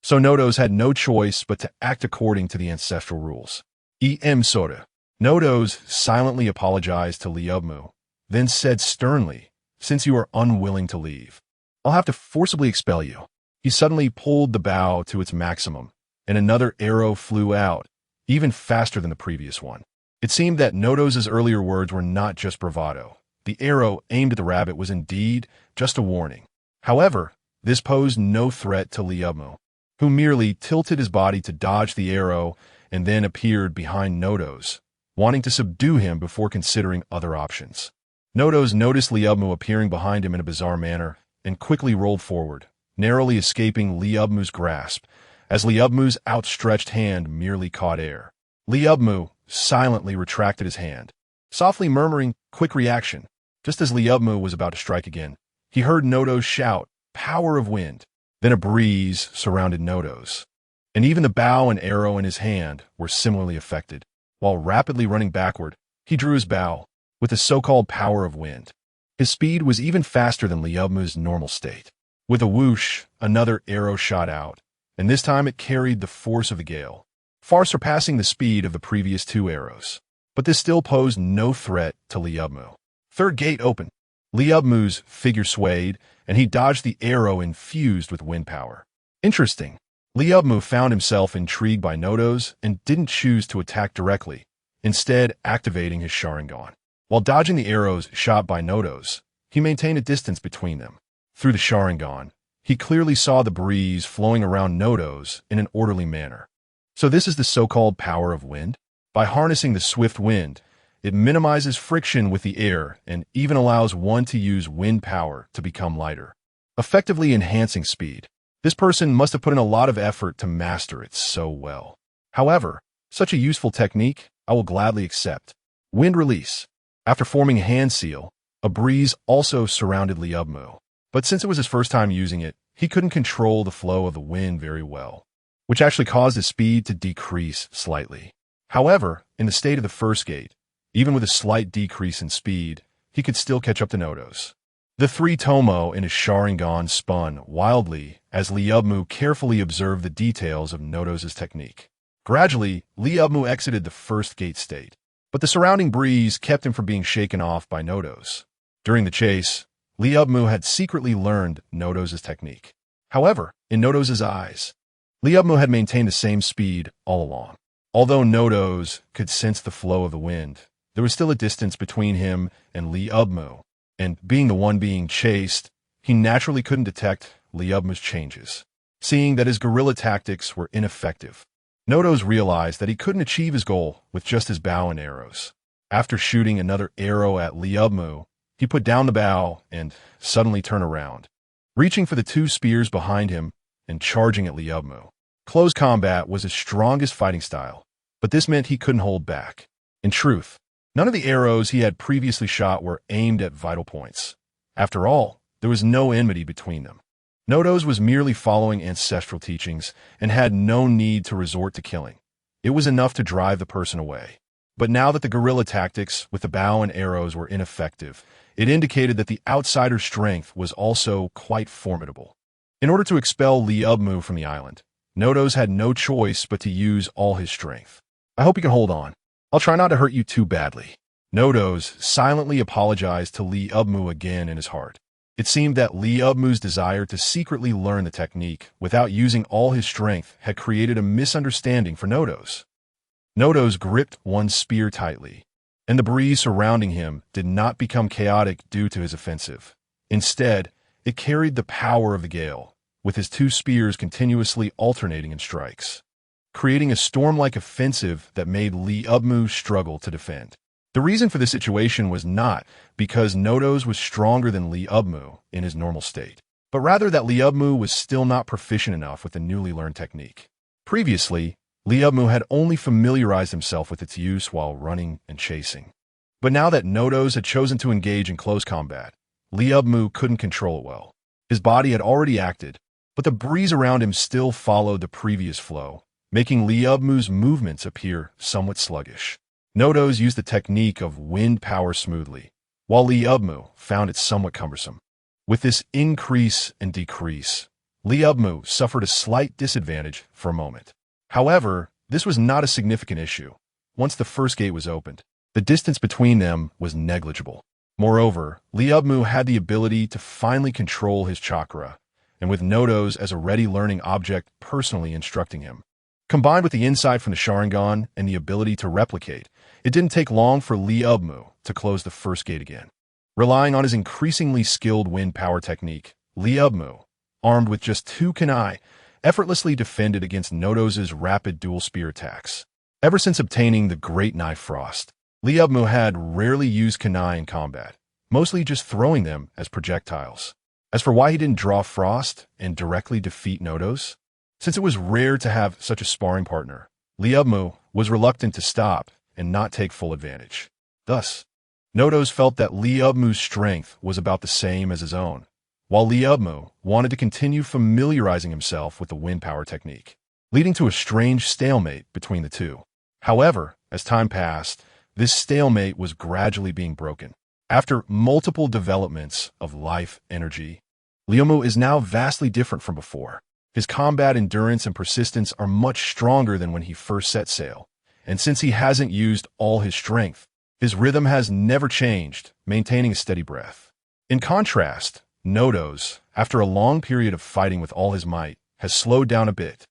[SPEAKER 1] So Nodos had no choice but to act according to the ancestral rules. Soda. Nodos silently apologized to Liubmu, then said sternly, since you are unwilling to leave, I'll have to forcibly expel you. He suddenly pulled the bow to its maximum, and another arrow flew out, even faster than the previous one. It seemed that Nodos' earlier words were not just bravado. The arrow aimed at the rabbit was indeed just a warning. However, this posed no threat to Liubmu, who merely tilted his body to dodge the arrow and then appeared behind Nodos, wanting to subdue him before considering other options. Nodos noticed Liubmu appearing behind him in a bizarre manner and quickly rolled forward, narrowly escaping Liubmu's grasp, as Liubmu's outstretched hand merely caught air. Liubmu silently retracted his hand, softly murmuring, "Quick reaction." Just as Liubmu was about to strike again, he heard Nodos shout, "Power of wind." Then a breeze surrounded Nodos, and even the bow and arrow in his hand were similarly affected. While rapidly running backward, he drew his bow with the so-called power of wind. His speed was even faster than Liubmu's normal state. With a whoosh, another arrow shot out, and this time it carried the force of the gale, far surpassing the speed of the previous 2 arrows. But this still posed no threat to Liubmu. Third gate open. Liubmu's figure swayed, and he dodged the arrow infused with wind power. Interesting. Liubmu found himself intrigued by Nodos and didn't choose to attack directly, instead activating his Sharingan. While dodging the arrows shot by Nodos, he maintained a distance between them. Through the Sharingan, he clearly saw the breeze flowing around Nodos in an orderly manner. So this is the so-called power of wind? By harnessing the swift wind, it minimizes friction with the air and even allows one to use wind power to become lighter, effectively enhancing speed. This person must have put in a lot of effort to master it so well. However, such a useful technique I will gladly accept. Wind release. After forming a hand seal, a breeze also surrounded Liubmu. But since it was his first time using it, he couldn't control the flow of the wind very well, which actually caused his speed to decrease slightly. However, in the state of the first gate, even with a slight decrease in speed, he could still catch up to Nodos. The 3 Tomo in his Sharingan spun wildly as Liubmu carefully observed the details of Nodos' technique. Gradually, Liubmu exited the first gate state, but the surrounding breeze kept him from being shaken off by Nodos. During the chase, Liubmu had secretly learned Nodo's technique. However, in Nodo's eyes, Liubmu had maintained the same speed all along. Although Nodo's could sense the flow of the wind, there was still a distance between him and Liubmu, and being the one being chased, he naturally couldn't detect Liubmu's changes. Seeing that his guerrilla tactics were ineffective, Nodo's realized that he couldn't achieve his goal with just his bow and arrows. After shooting another arrow at Liubmu, he put down the bow and suddenly turned around, reaching for the two spears behind him and charging at Liubmu. Close combat was his strongest fighting style, but this meant he couldn't hold back. In truth, none of the arrows he had previously shot were aimed at vital points. After all, there was no enmity between them. Nodo's was merely following ancestral teachings and had no need to resort to killing. It was enough to drive the person away. But now that the guerrilla tactics with the bow and arrows were ineffective, it indicated that the outsider's strength was also quite formidable. In order to expel Liubmu from the island, Nodo's had no choice but to use all his strength. I hope you can hold on. I'll try not to hurt you too badly. Nodo's silently apologized to Liubmu again in his heart. It seemed that Liubmu's desire to secretly learn the technique without using all his strength had created a misunderstanding for Nodo's. Nodo's gripped one spear tightly, and the breeze surrounding him did not become chaotic due to his offensive. Instead, it carried the power of the gale, with his two spears continuously alternating in strikes, creating a storm-like offensive that made Liubmu struggle to defend. The reason for this situation was not because Nodo's was stronger than Liubmu in his normal state, but rather that Liubmu was still not proficient enough with the newly learned technique. Previously, Liubmu had only familiarized himself with its use while running and chasing. But now that Nodo's had chosen to engage in close combat, Liubmu couldn't control it well. His body had already acted, but the breeze around him still followed the previous flow, making Liubmu's movements appear somewhat sluggish. Nodo's used the technique of wind power smoothly, while Liubmu found it somewhat cumbersome. With this increase and decrease, Liubmu suffered a slight disadvantage for a moment. However, this was not a significant issue. Once the first gate was opened, the distance between them was negligible. Moreover, Liubmu had the ability to finally control his chakra, and with Nodo's as a ready learning object personally instructing him. Combined with the insight from the Sharingan and the ability to replicate, it didn't take long for Liubmu to close the first gate again. Relying on his increasingly skilled wind power technique, Liubmu, armed with just two kunai, effortlessly defended against Nodo's rapid dual spear attacks. Ever since obtaining the Great Knife Frost, Liubmu had rarely used kunai in combat, mostly just throwing them as projectiles. As for why he didn't draw Frost and directly defeat Nodo's, since it was rare to have such a sparring partner, Liubmu was reluctant to stop and not take full advantage. Thus, Nodo's felt that Liubmu's strength was about the same as his own, while Liubmu wanted to continue familiarizing himself with the wind power technique, leading to a strange stalemate between the two. However, as time passed, this stalemate was gradually being broken. After multiple developments of life energy, Liubmu is now vastly different from before. His combat endurance and persistence are much stronger than when he first set sail, and since he hasn't used all his strength, his rhythm has never changed, maintaining a steady breath. In contrast, Nodo's, after a long period of fighting with all his might, has slowed down a bit,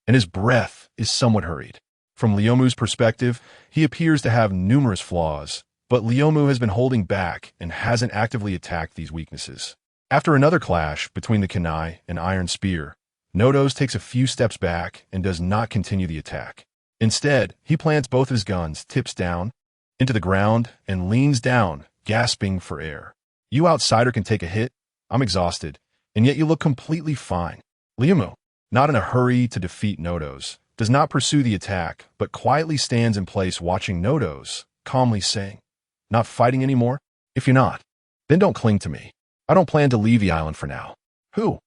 [SPEAKER 1] and his breath is somewhat hurried. From Liubmu's perspective, he appears to have numerous flaws, but Liubmu has been holding back and hasn't actively attacked these weaknesses. After another clash between the kunai and iron spear, Nodo's takes a few steps back and does not continue the attack. Instead, he plants both his guns tips down into the ground and leans down, gasping for air. You outsider can take a hit. I'm exhausted, and yet you look completely fine. Liubmu, not in a hurry to defeat Nodo's, does not pursue the attack, but quietly stands in place watching Nodo's, calmly saying, "Not fighting anymore? If you're not, then don't cling to me. I don't plan to leave the island for now." Who?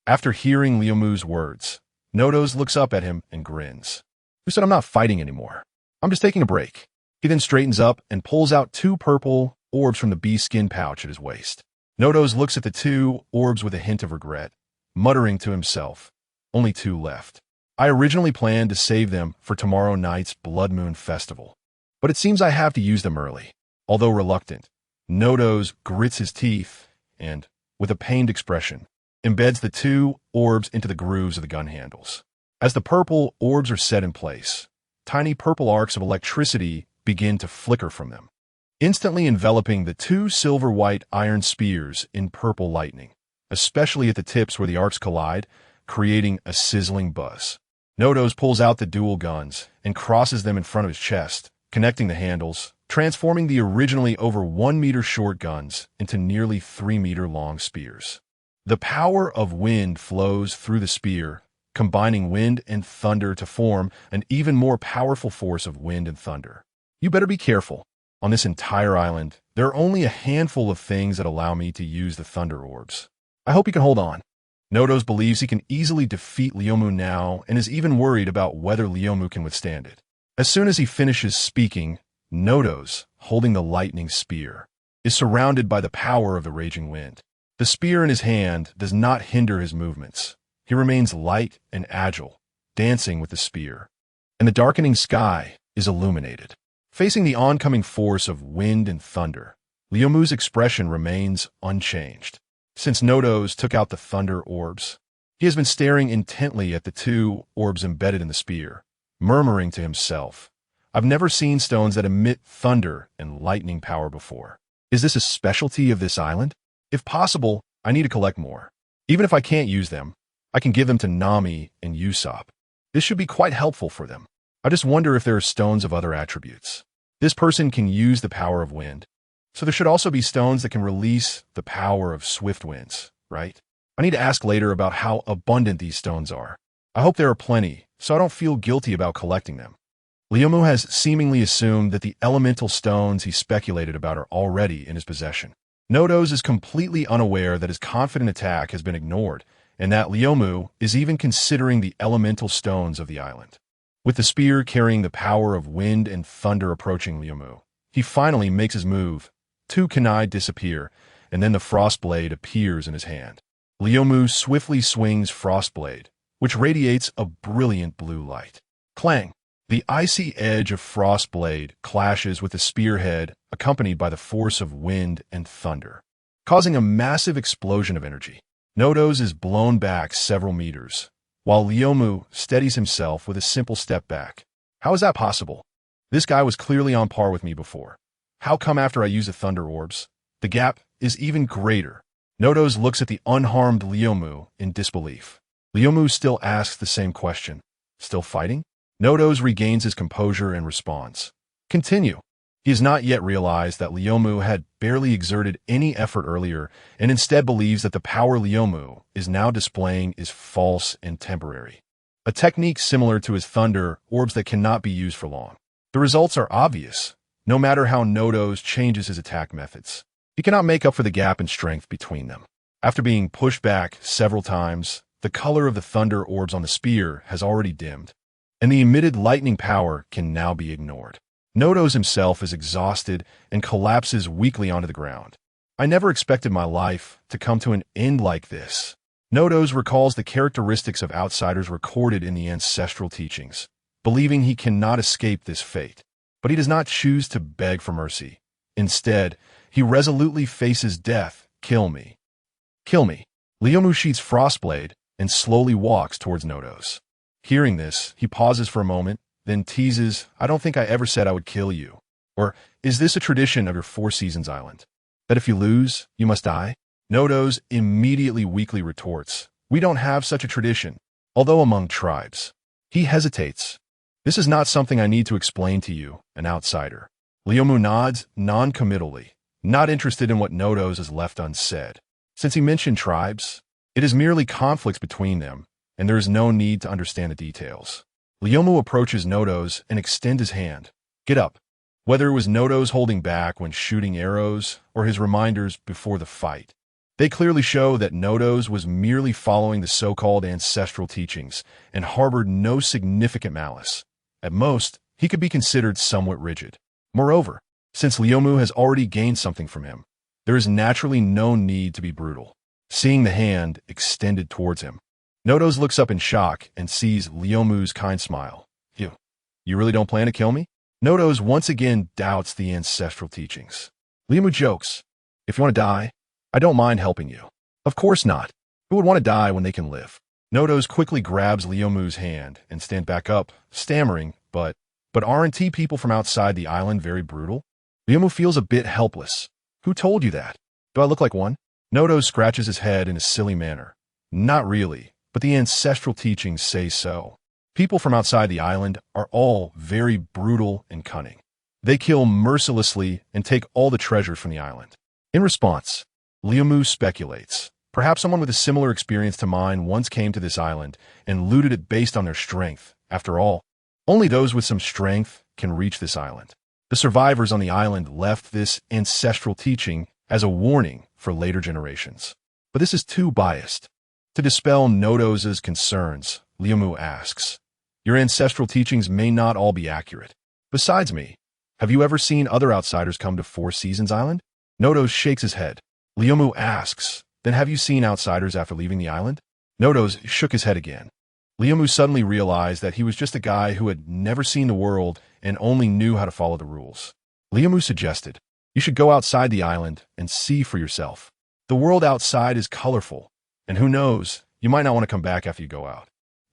[SPEAKER 1] After hearing Liubmu's words, Nodo's looks up at him and grins. Who said I'm not fighting anymore? I'm just taking a break. He then straightens up and pulls out two purple orbs from the bee skin pouch at his waist. Nodo's looks at the two orbs with a hint of regret, muttering to himself, "Only two left. I originally planned to save them for tomorrow night's Blood Moon Festival, but it seems I have to use them early." Although reluctant, Nodo's grits his teeth and, with a pained expression, embeds the two orbs into the grooves of the gun handles. As the purple orbs are set in place, tiny purple arcs of electricity begin to flicker from them, instantly enveloping the two silver-white iron spears in purple lightning, especially at the tips where the arcs collide, creating a sizzling buzz. Nodos pulls out the dual guns and crosses them in front of his chest, connecting the handles, transforming the originally over 1 meter short guns into nearly 3 meter long spears. The power of wind flows through the spear, combining wind and thunder to form an even more powerful force of wind and thunder. You better be careful. On this entire island, there are only a handful of things that allow me to use the thunder orbs. I hope you can hold on. Nodos believes he can easily defeat Leomu now and is even worried about whether Leomu can withstand it. As soon as he finishes speaking, Nodos, holding the lightning spear, is surrounded by the power of the raging wind. The spear in his hand does not hinder his movements. He remains light and agile, dancing with the spear. And the darkening sky is illuminated. Facing the oncoming force of wind and thunder, Leomu's expression remains unchanged. Since Nodos took out the thunder orbs, he has been staring intently at the two orbs embedded in the spear, murmuring to himself, "I've never seen stones that emit thunder and lightning power before. Is this a specialty of this island? If possible, I need to collect more. Even if I can't use them, I can give them to Nami and Usopp. This should be quite helpful for them. I just wonder if there are stones of other attributes. This person can use the power of wind, so there should also be stones that can release the power of swift winds, right? I need to ask later about how abundant these stones are. I hope there are plenty, so I don't feel guilty about collecting them." Leomu has seemingly assumed that the elemental stones he speculated about are already in his possession. Nodos is completely unaware that his confident attack has been ignored, and that Leomu is even considering the elemental stones of the island. With the spear carrying the power of wind and thunder approaching Leomu, he finally makes his move. Two kunai disappear, and then the Frostblade appears in his hand. Leomu swiftly swings Frostblade, which radiates a brilliant blue light. Clang! The icy edge of Frostblade clashes with the spearhead, accompanied by the force of wind and thunder, causing a massive explosion of energy. Nodos is blown back several meters, while Leomu steadies himself with a simple step back. How is that possible? This guy was clearly on par with me before. How come after I use the thunder orbs, the gap is even greater? Nodos looks at the unharmed Leomu in disbelief. Leomu still asks the same question. Still fighting? Nodos regains his composure and responds. Continue. He has not yet realized that Leomu had barely exerted any effort earlier and instead believes that the power Leomu is now displaying is false and temporary. A technique similar to his thunder orbs that cannot be used for long. The results are obvious, no matter how Nodos changes his attack methods. He cannot make up for the gap in strength between them. After being pushed back several times, the color of the thunder orbs on the spear has already dimmed, and the emitted lightning power can now be ignored. Nodos himself is exhausted and collapses weakly onto the ground. I never expected my life to come to an end like this. Nodos recalls the characteristics of outsiders recorded in the ancestral teachings, believing he cannot escape this fate. But he does not choose to beg for mercy. Instead, he resolutely faces death. Kill me. Kill me. Leomu sheaths Frostblade and slowly walks towards Nodos. Hearing this, he pauses for a moment, then teases, "I don't think I ever said I would kill you." Or, "Is this a tradition of your Four Seasons Island? That if you lose, you must die?" Nodos immediately weakly retorts, "We don't have such a tradition, although among tribes." He hesitates. "This is not something I need to explain to you, an outsider." Leomu nods non-committally, not interested in what Nodos has left unsaid. Since he mentioned tribes, it is merely conflicts between them, and there is no need to understand the details. Leomu approaches Nodos and extends his hand. "Get up." Whether it was Nodos holding back when shooting arrows or his reminders before the fight, they clearly show that Nodos was merely following the so-called ancestral teachings and harbored no significant malice. At most, he could be considered somewhat rigid. Moreover, since Leomu has already gained something from him, there is naturally no need to be brutal. Seeing the hand extended towards him, Nodos looks up in shock and sees Leomu's kind smile. You really don't plan to kill me?" Nodos once again doubts the ancestral teachings. Leomu jokes, "If you want to die, I don't mind helping you. Of course not. Who would want to die when they can live? Nodos quickly grabs Leomu's hand and stand back up, stammering, but aren't people from outside the island very brutal? Leomu feels a bit helpless. Who told you that? Do I look like one? Nodos scratches his head in a silly manner. Not really, but the ancestral teachings say so. People from outside the island are all very brutal and cunning. They kill mercilessly and take all the treasures from the island. In response, Leomu speculates. Perhaps someone with a similar experience to mine once came to this island and looted it based on their strength. After all, only those with some strength can reach this island. The survivors on the island left this ancestral teaching as a warning for later generations. But this is too biased. To dispel Nodos' concerns, Leomu asks, your ancestral teachings may not all be accurate. Besides me, have you ever seen other outsiders come to Four Seasons Island? Nodos shakes his head. Leomu asks, then have you seen outsiders after leaving the island? Nodos shook his head again. Leomu suddenly realized that he was just a guy who had never seen the world and only knew how to follow the rules. Leomu suggested, you should go outside the island and see for yourself. The world outside is colorful, and who knows, you might not want to come back after you go out.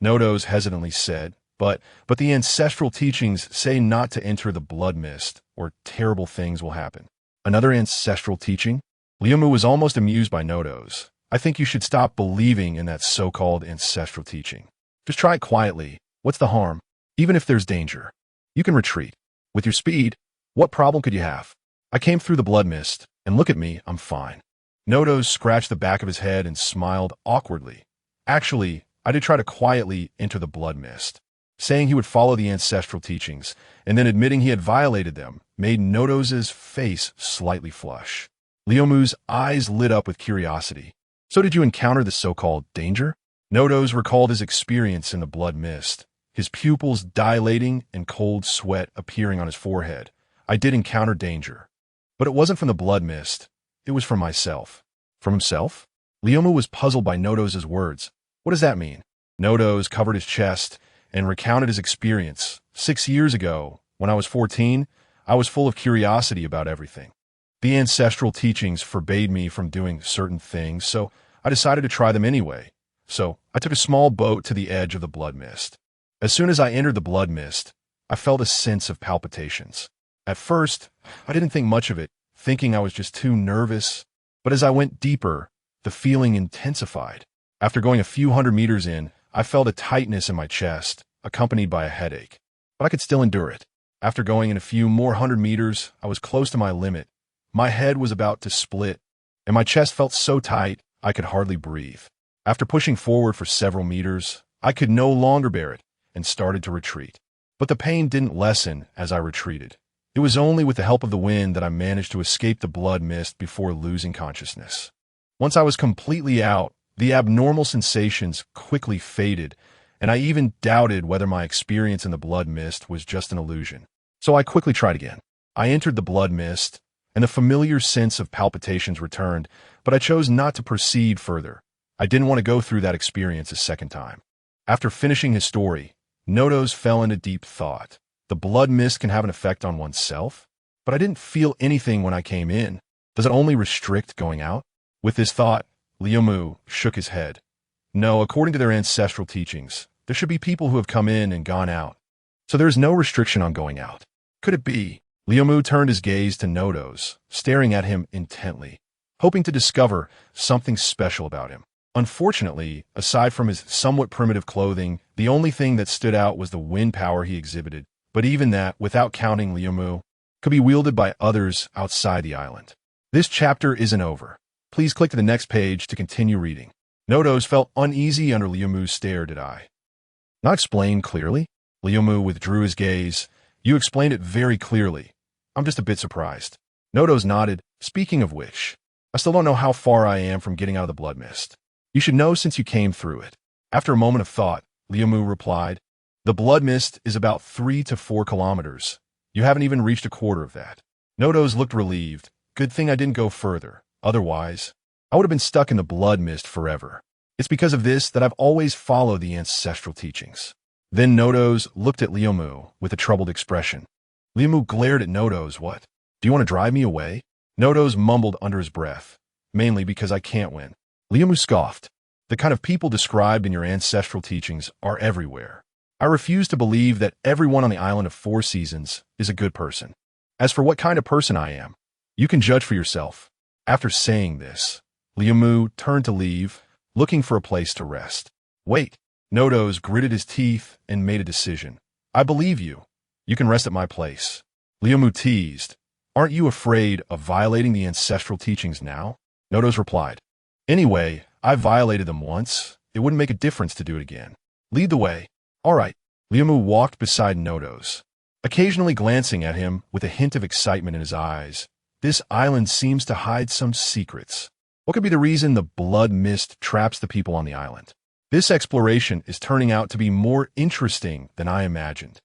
[SPEAKER 1] Nodos hesitantly said, but the ancestral teachings say not to enter the blood mist, or terrible things will happen. Another ancestral teaching? Leomu was almost amused by Nodos. I think you should stop believing in that so-called ancestral teaching. Just try it quietly. What's the harm? Even if there's danger, you can retreat. With your speed, what problem could you have? I came through the blood mist, and look at me, I'm fine. Nodos scratched the back of his head and smiled awkwardly. Actually, I did try to quietly enter the blood mist. Saying he would follow the ancestral teachings, and then admitting he had violated them, made Nodos' face slightly flush. Leomu's eyes lit up with curiosity. So did you encounter the so-called danger? Nodos recalled his experience in the blood mist, his pupils dilating and cold sweat appearing on his forehead. I did encounter danger. But it wasn't from the blood mist. It was from myself. From himself? Leomu was puzzled by Nodos' words. What does that mean? Nodos covered his chest and recounted his experience. 6 years ago, when I was 14, I was full of curiosity about everything. The ancestral teachings forbade me from doing certain things, so I decided to try them anyway. So I took a small boat to the edge of the blood mist. As soon as I entered the blood mist, I felt a sense of palpitations. At first, I didn't think much of it, thinking I was just too nervous. But as I went deeper, the feeling intensified. After going a few hundred meters in, I felt a tightness in my chest, accompanied by a headache. But I could still endure it. After going in a few more 100 meters, I was close to my limit. My head was about to split, and my chest felt so tight I could hardly breathe. After pushing forward for several meters, I could no longer bear it and started to retreat. But the pain didn't lessen as I retreated. It was only with the help of the wind that I managed to escape the blood mist before losing consciousness. Once I was completely out, the abnormal sensations quickly faded, and I even doubted whether my experience in the blood mist was just an illusion. So I quickly tried again. I entered the blood mist, and the familiar sense of palpitations returned, but I chose not to proceed further. I didn't want to go through that experience a second time. After finishing his story, Nodos fell into deep thought. The blood mist can have an effect on oneself? But I didn't feel anything when I came in. Does it only restrict going out? With this thought, Leomu shook his head. No, according to their ancestral teachings, there should be people who have come in and gone out. So there is no restriction on going out. Could it be? Leomu turned his gaze to Nodos, staring at him intently, hoping to discover something special about him. Unfortunately, aside from his somewhat primitive clothing, the only thing that stood out was the wind power he exhibited, but even that, without counting Leomu, could be wielded by others outside the island. This chapter isn't over. Please click to the next page to continue reading. Nodos felt uneasy under Leomu's stare. Did I not explain clearly? Leomu withdrew his gaze. You explained it very clearly. I'm just a bit surprised. Nodos nodded. Speaking of which, I still don't know how far I am from getting out of the blood mist. You should know since you came through it. After a moment of thought, Leomu replied, the blood mist is about 3 to 4 kilometers. You haven't even reached a quarter of that. Nodos looked relieved. Good thing I didn't go further. Otherwise, I would have been stuck in the blood mist forever. It's because of this that I've always followed the ancestral teachings. Then Nodos looked at Leomu with a troubled expression. Leomu glared at Nodos. What? Do you want to drive me away? Nodos mumbled under his breath. mainly because I can't win. Liamu scoffed. The kind of people described in your ancestral teachings are everywhere. I refuse to believe that everyone on the island of 4 seasons is a good person. As for what kind of person I am, you can judge for yourself. After saying this, Liamu turned to leave, looking for a place to rest. Wait. Nodos gritted his teeth and made a decision. I believe you. You can rest at my place. Liamu teased. Aren't you afraid of violating the ancestral teachings now? Nodos replied. Anyway, I violated them once. It wouldn't make a difference to do it again. Lead the way. All right. Liamu walked beside Nodos, occasionally glancing at him with a hint of excitement in his eyes. This island seems to hide some secrets. What could be the reason the blood mist traps the people on the island? This exploration is turning out to be more interesting than I imagined.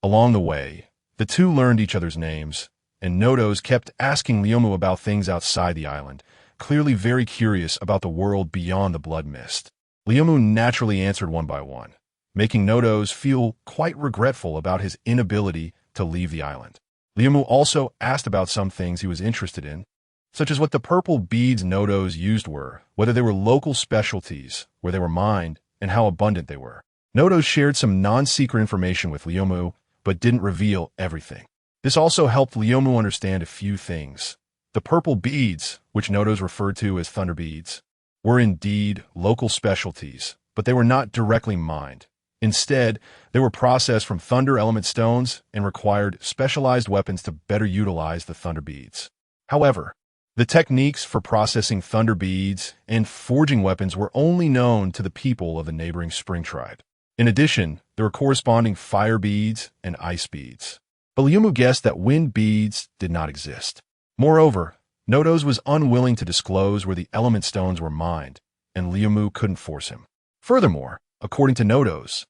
[SPEAKER 1] Along the way, the two learned each other's names, and Nodos kept asking Liamu about things outside the island, clearly very curious about the world beyond the blood mist. Liamu naturally answered one by one, making Nodos feel quite regretful about his inability to leave the island. Liamu also asked about some things he was interested in, such as what the purple beads Nodos used were, whether they were local specialties, where they were mined, and how abundant they were. Nodos shared some non-secret information with Liamu, but didn't reveal everything. This also helped Liamu understand a few things. The purple beads, which Nodos referred to as thunder beads, were indeed local specialties, but they were not directly mined. Instead, they were processed from thunder element stones and required specialized weapons to better utilize the thunder beads. However, the techniques for processing thunder beads and forging weapons were only known to the people of the neighboring Spring Tribe. In addition, there were corresponding fire beads and ice beads. But Liamu guessed that wind beads did not exist. Moreover, Nodos was unwilling to disclose where the element stones were mined, and Liamu couldn't force him. Furthermore, according to Nodos,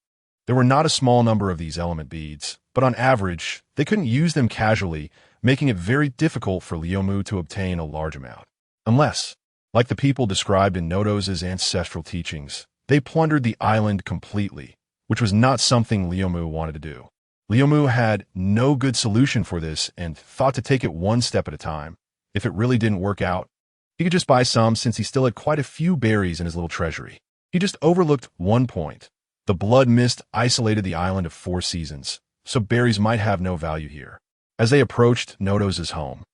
[SPEAKER 1] there were not a small number of these element beads, but on average, they couldn't use them casually, making it very difficult for Liamu to obtain a large amount. Unless, like the people described in Nodos' ancestral teachings, they plundered the island completely, which was not something Liamu wanted to do. Liamu had no good solution for this and thought to take it one step at a time. If it really didn't work out, he could just buy some since he still had quite a few berries in his little treasury. He just overlooked one point. The blood mist isolated the island of 4 seasons, so berries might have no value here. As they approached Nodos' home,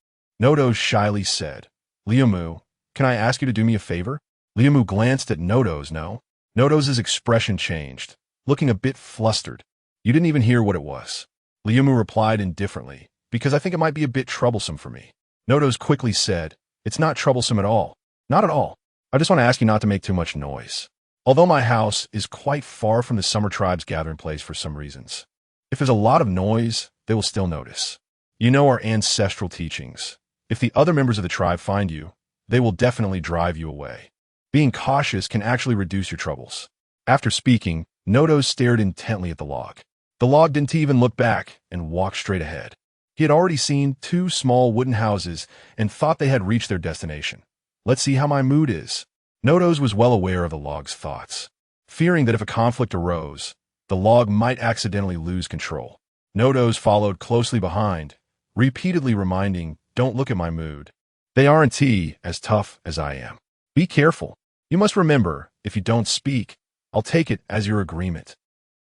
[SPEAKER 1] Nodos shyly said, Liamu, can I ask you to do me a favor? Liamu glanced at Nodos. No. Nodos' expression changed, looking a bit flustered. You didn't even hear what it was. Liamu replied indifferently, because I think it might be a bit troublesome for me. Nodos quickly said, It's not troublesome at all. Not at all. I just want to ask you not to make too much noise. Although my house is quite far from the Summer Tribe's gathering place for some reasons, if there's a lot of noise, they will still notice. You know our ancestral teachings. If the other members of the tribe find you, they will definitely drive you away. Being cautious can actually reduce your troubles. After speaking, Nodos stared intently at the log. The log didn't even look back and walked straight ahead. He had already seen 2 small wooden houses and thought they had reached their destination. Let's see how my mood is. Nodos was well aware of the log's thoughts, fearing that if a conflict arose, the log might accidentally lose control. Nodos followed closely behind, repeatedly reminding, Don't look at my mood. They aren't as tough as I am. Be careful. You must remember, if you don't speak, I'll take it as your agreement.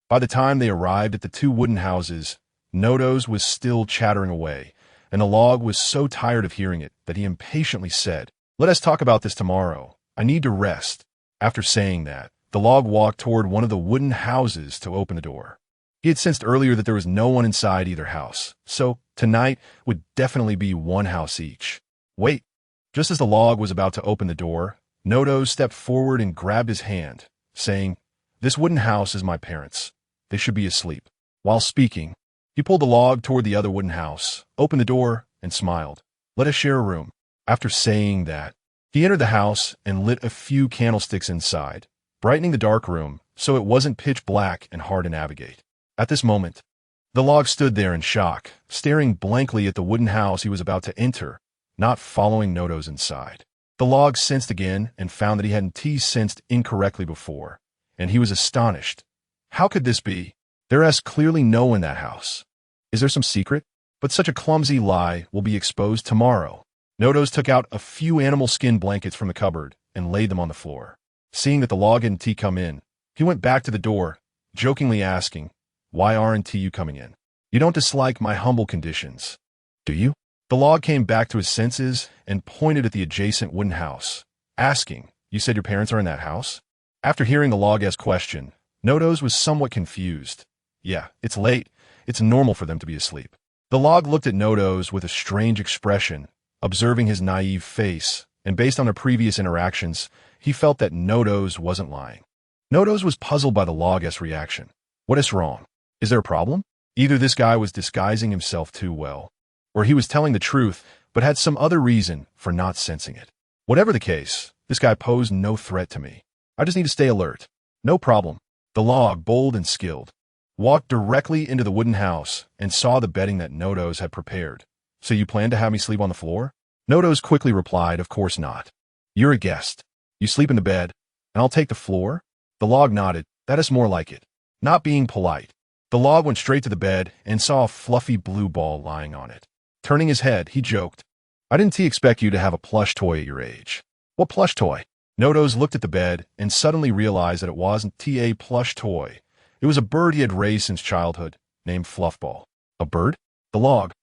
[SPEAKER 1] By the time they arrived at the 2 wooden houses, Nodos was still chattering away, and the log was so tired of hearing it that he impatiently said, Let us talk about this tomorrow. I need to rest. After saying that, the log walked toward one of the wooden houses to open the door. He had sensed earlier that there was no one inside either house, so tonight would definitely be 1 house each. Wait. Just as the log was about to open the door, Nodos stepped forward and grabbed his hand, saying, This wooden house is my parents'. They should be asleep. While speaking, he pulled the log toward the other wooden house, opened the door, and smiled. Let us share a room. After saying that, he entered the house and lit a few candlesticks inside, brightening the dark room so it wasn't pitch black and hard to navigate. At this moment, the log stood there in shock, staring blankly at the wooden house he was about to enter, not following Nodos inside. The log sensed again and found that he hadn't sensed incorrectly before, and he was astonished. How could this be? There is clearly no one in that house. Is there some secret? But such a clumsy lie will be exposed tomorrow. Nodos took out a few animal skin blankets from the cupboard and laid them on the floor. Seeing that the log and T come in, he went back to the door, jokingly asking, "Why aren't you coming in? You don't dislike my humble conditions, do you?" The log came back to his senses and pointed at the adjacent wooden house, asking, "You said your parents are in that house?" After hearing the log's question, Nodos was somewhat confused. "Yeah, it's late. It's normal for them to be asleep." The log looked at Nodos with a strange expression, observing his naive face, and based on their previous interactions, he felt that Nodos wasn't lying. Nodos was puzzled by the log's reaction. What is wrong? Is there a problem? Either this guy was disguising himself too well, or he was telling the truth but had some other reason for not sensing it. Whatever the case, this guy posed no threat to me. I just need to stay alert. No problem. The log, bold and skilled, walked directly into the wooden house and saw the bedding that Nodos had prepared. "So you plan to have me sleep on the floor?" Nodos quickly replied, "Of course not. You're a guest. You sleep in the bed, and I'll take the floor?" The log nodded. "That is more like it." Not being polite, the log went straight to the bed and saw a fluffy blue ball lying on it. Turning his head, he joked, "I didn't expect you to have a plush toy at your age." "What plush toy?" Nodos looked at the bed and suddenly realized that it wasn't a plush toy. It was a bird he had raised since childhood, named Fluffball. A bird? The log,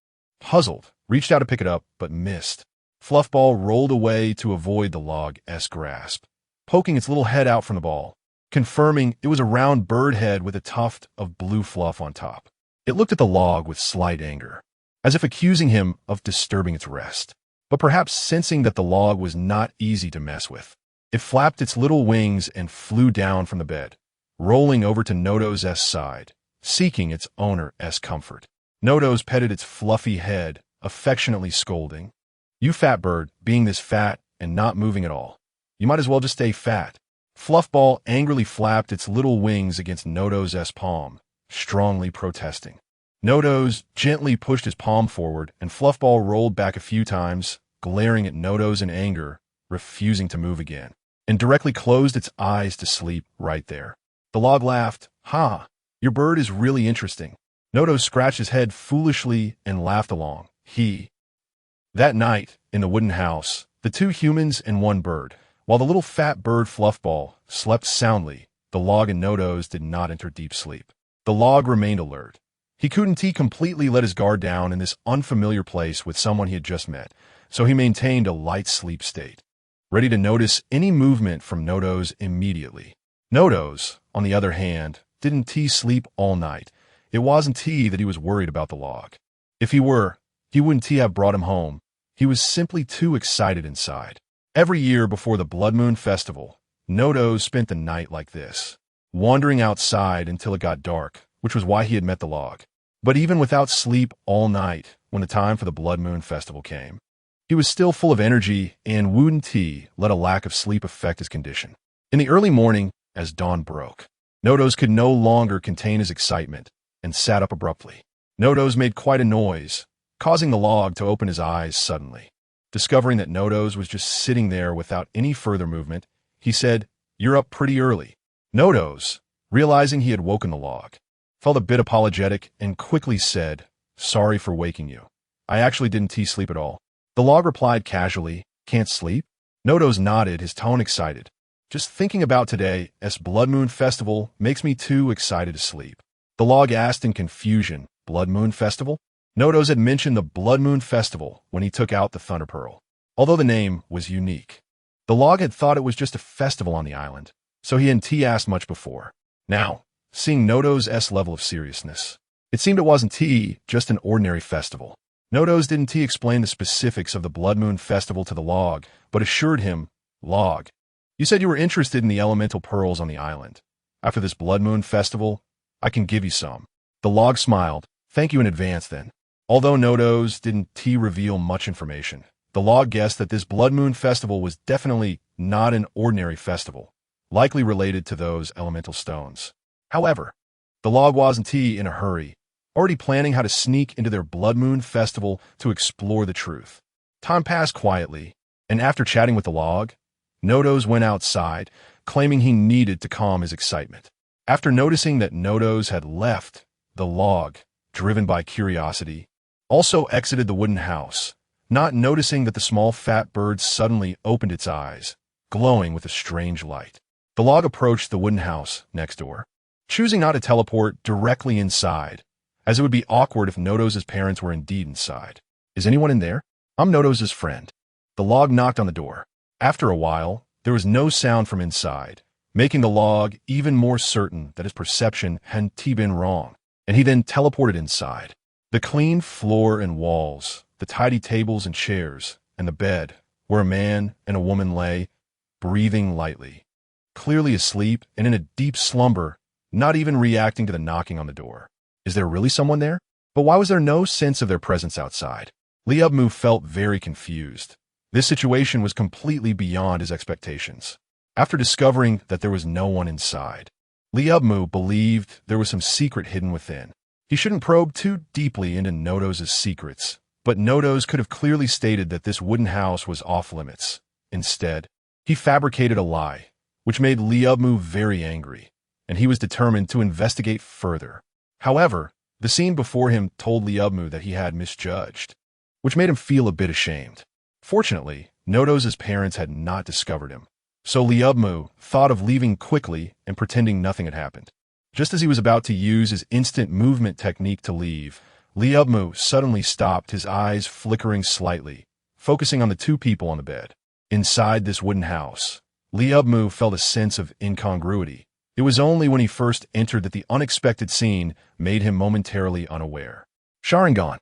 [SPEAKER 1] puzzled, reached out to pick it up, but missed. Fluffball rolled away to avoid the log's grasp, poking its little head out from the ball, confirming it was a round bird head with a tuft of blue fluff on top. It looked at the log with slight anger, as if accusing him of disturbing its rest, but perhaps sensing that the log was not easy to mess with. It flapped its little wings and flew down from the bed, rolling over to Nodos' side, seeking its owner's comfort. Nodos petted its fluffy head, affectionately scolding, "You fat bird, being this fat and not moving at all. You might as well just stay fat." Fluffball angrily flapped its little wings against Nodos' palm, strongly protesting. Nodos gently pushed his palm forward, and Fluffball rolled back a few times, glaring at Nodos in anger, refusing to move again, and directly closed its eyes to sleep right there. The log laughed. "Ha, your bird is really interesting." Nodos scratched his head foolishly and laughed along. That night, in the wooden house, the two humans and one bird, while the little fat bird Fluffball slept soundly, the log and Nodos did not enter deep sleep. The log remained alert. He couldn't completely let his guard down in this unfamiliar place with someone he had just met, so he maintained a light sleep state, ready to notice any movement from Nodos immediately. Nodos, on the other hand, didn't sleep all night. It wasn't that he was worried about the log. If he were, he wouldn't have brought him home. He was simply too excited inside. Every year before the Blood Moon Festival, Nodos spent the night like this, wandering outside until it got dark, which was why he had met the log. But even without sleep all night, when the time for the Blood Moon Festival came, he was still full of energy and wouldn't let a lack of sleep affect his condition. In the early morning, as dawn broke, Nodos could no longer contain his excitement and sat up abruptly. Nodos made quite a noise, causing the log to open his eyes suddenly. Discovering that Nodos was just sitting there without any further movement, he said, "You're up pretty early." Nodos, realizing he had woken the log, felt a bit apologetic and quickly said, "Sorry for waking you. I actually didn't sleep at all." The log replied casually, "Can't sleep?" Nodos nodded, his tone excited. "Just thinking about today's Blood Moon Festival makes me too excited to sleep." The log asked in confusion, "Blood Moon Festival?" Nodos had mentioned the Blood Moon Festival when he took out the Thunder Pearl, although the name was unique. The log had thought it was just a festival on the island, so he hadn't asked much before. Now, seeing Nodos' level of seriousness, it seemed it wasn't just an ordinary festival. Nodos didn't explain the specifics of the Blood Moon Festival to the log, but assured him, "Log, you said you were interested in the elemental pearls on the island. After this Blood Moon Festival, I can give you some." The log smiled. "Thank you in advance, then." Although Nodos didn't reveal much information, the log guessed that this Blood Moon Festival was definitely not an ordinary festival, likely related to those elemental stones. However, the log wasn't in a hurry, already planning how to sneak into their Blood Moon Festival to explore the truth. Time passed quietly, and after chatting with the log, Nodos went outside, claiming he needed to calm his excitement. After noticing that Nodos had left, the log, driven by curiosity, also exited the wooden house, not noticing that the small fat bird suddenly opened its eyes, glowing with a strange light. The log approached the wooden house next door, choosing not to teleport directly inside, as it would be awkward if Nodo's parents were indeed inside. "Is anyone in there? I'm Nodo's friend." The log knocked on the door. After a while, there was no sound from inside, making the log even more certain that his perception hadn't been wrong, and he then teleported inside. The clean floor and walls, the tidy tables and chairs, and the bed, where a man and a woman lay, breathing lightly, clearly asleep and in a deep slumber, not even reacting to the knocking on the door. Is there really someone there? But why was there no sense of their presence outside? Liabmu felt very confused. This situation was completely beyond his expectations. After discovering that there was no one inside, Liabmu believed there was some secret hidden within. He shouldn't probe too deeply into Nodo's secrets, but Nodo's could have clearly stated that this wooden house was off limits. Instead, he fabricated a lie, which made Liabmu very angry, and he was determined to investigate further. However, the scene before him told Liabmu that he had misjudged, which made him feel a bit ashamed. Fortunately, Nodo's parents had not discovered him, so Liabmu thought of leaving quickly and pretending nothing had happened. Just as he was about to use his instant movement technique to leave, Liabmu suddenly stopped, his eyes flickering slightly, focusing on the two people on the bed. Inside this wooden house, Liabmu felt a sense of incongruity. It was only when he first entered that the unexpected scene made him momentarily unaware. Sharingan.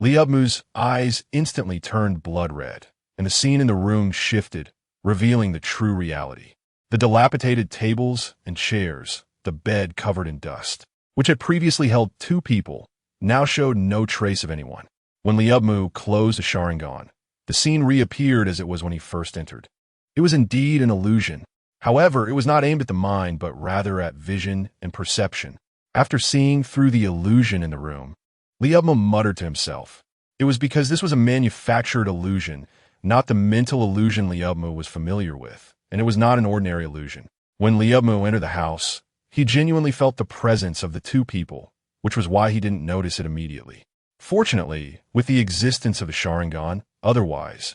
[SPEAKER 1] Liabmu's eyes instantly turned blood red, and the scene in the room shifted, revealing the true reality. The dilapidated tables and chairs, the bed covered in dust, which had previously held two people, now showed no trace of anyone. When Liabmu closed the Sharingan, the scene reappeared as it was when he first entered. It was indeed an illusion. However, it was not aimed at the mind, but rather at vision and perception. After seeing through the illusion in the room, Liabmu muttered to himself. It was because this was a manufactured illusion, not the mental illusion Liabmu was familiar with, and it was not an ordinary illusion. When Liabmu entered the house, he genuinely felt the presence of the two people, which was why he didn't notice it immediately. Fortunately, with the existence of the Sharingan, otherwise,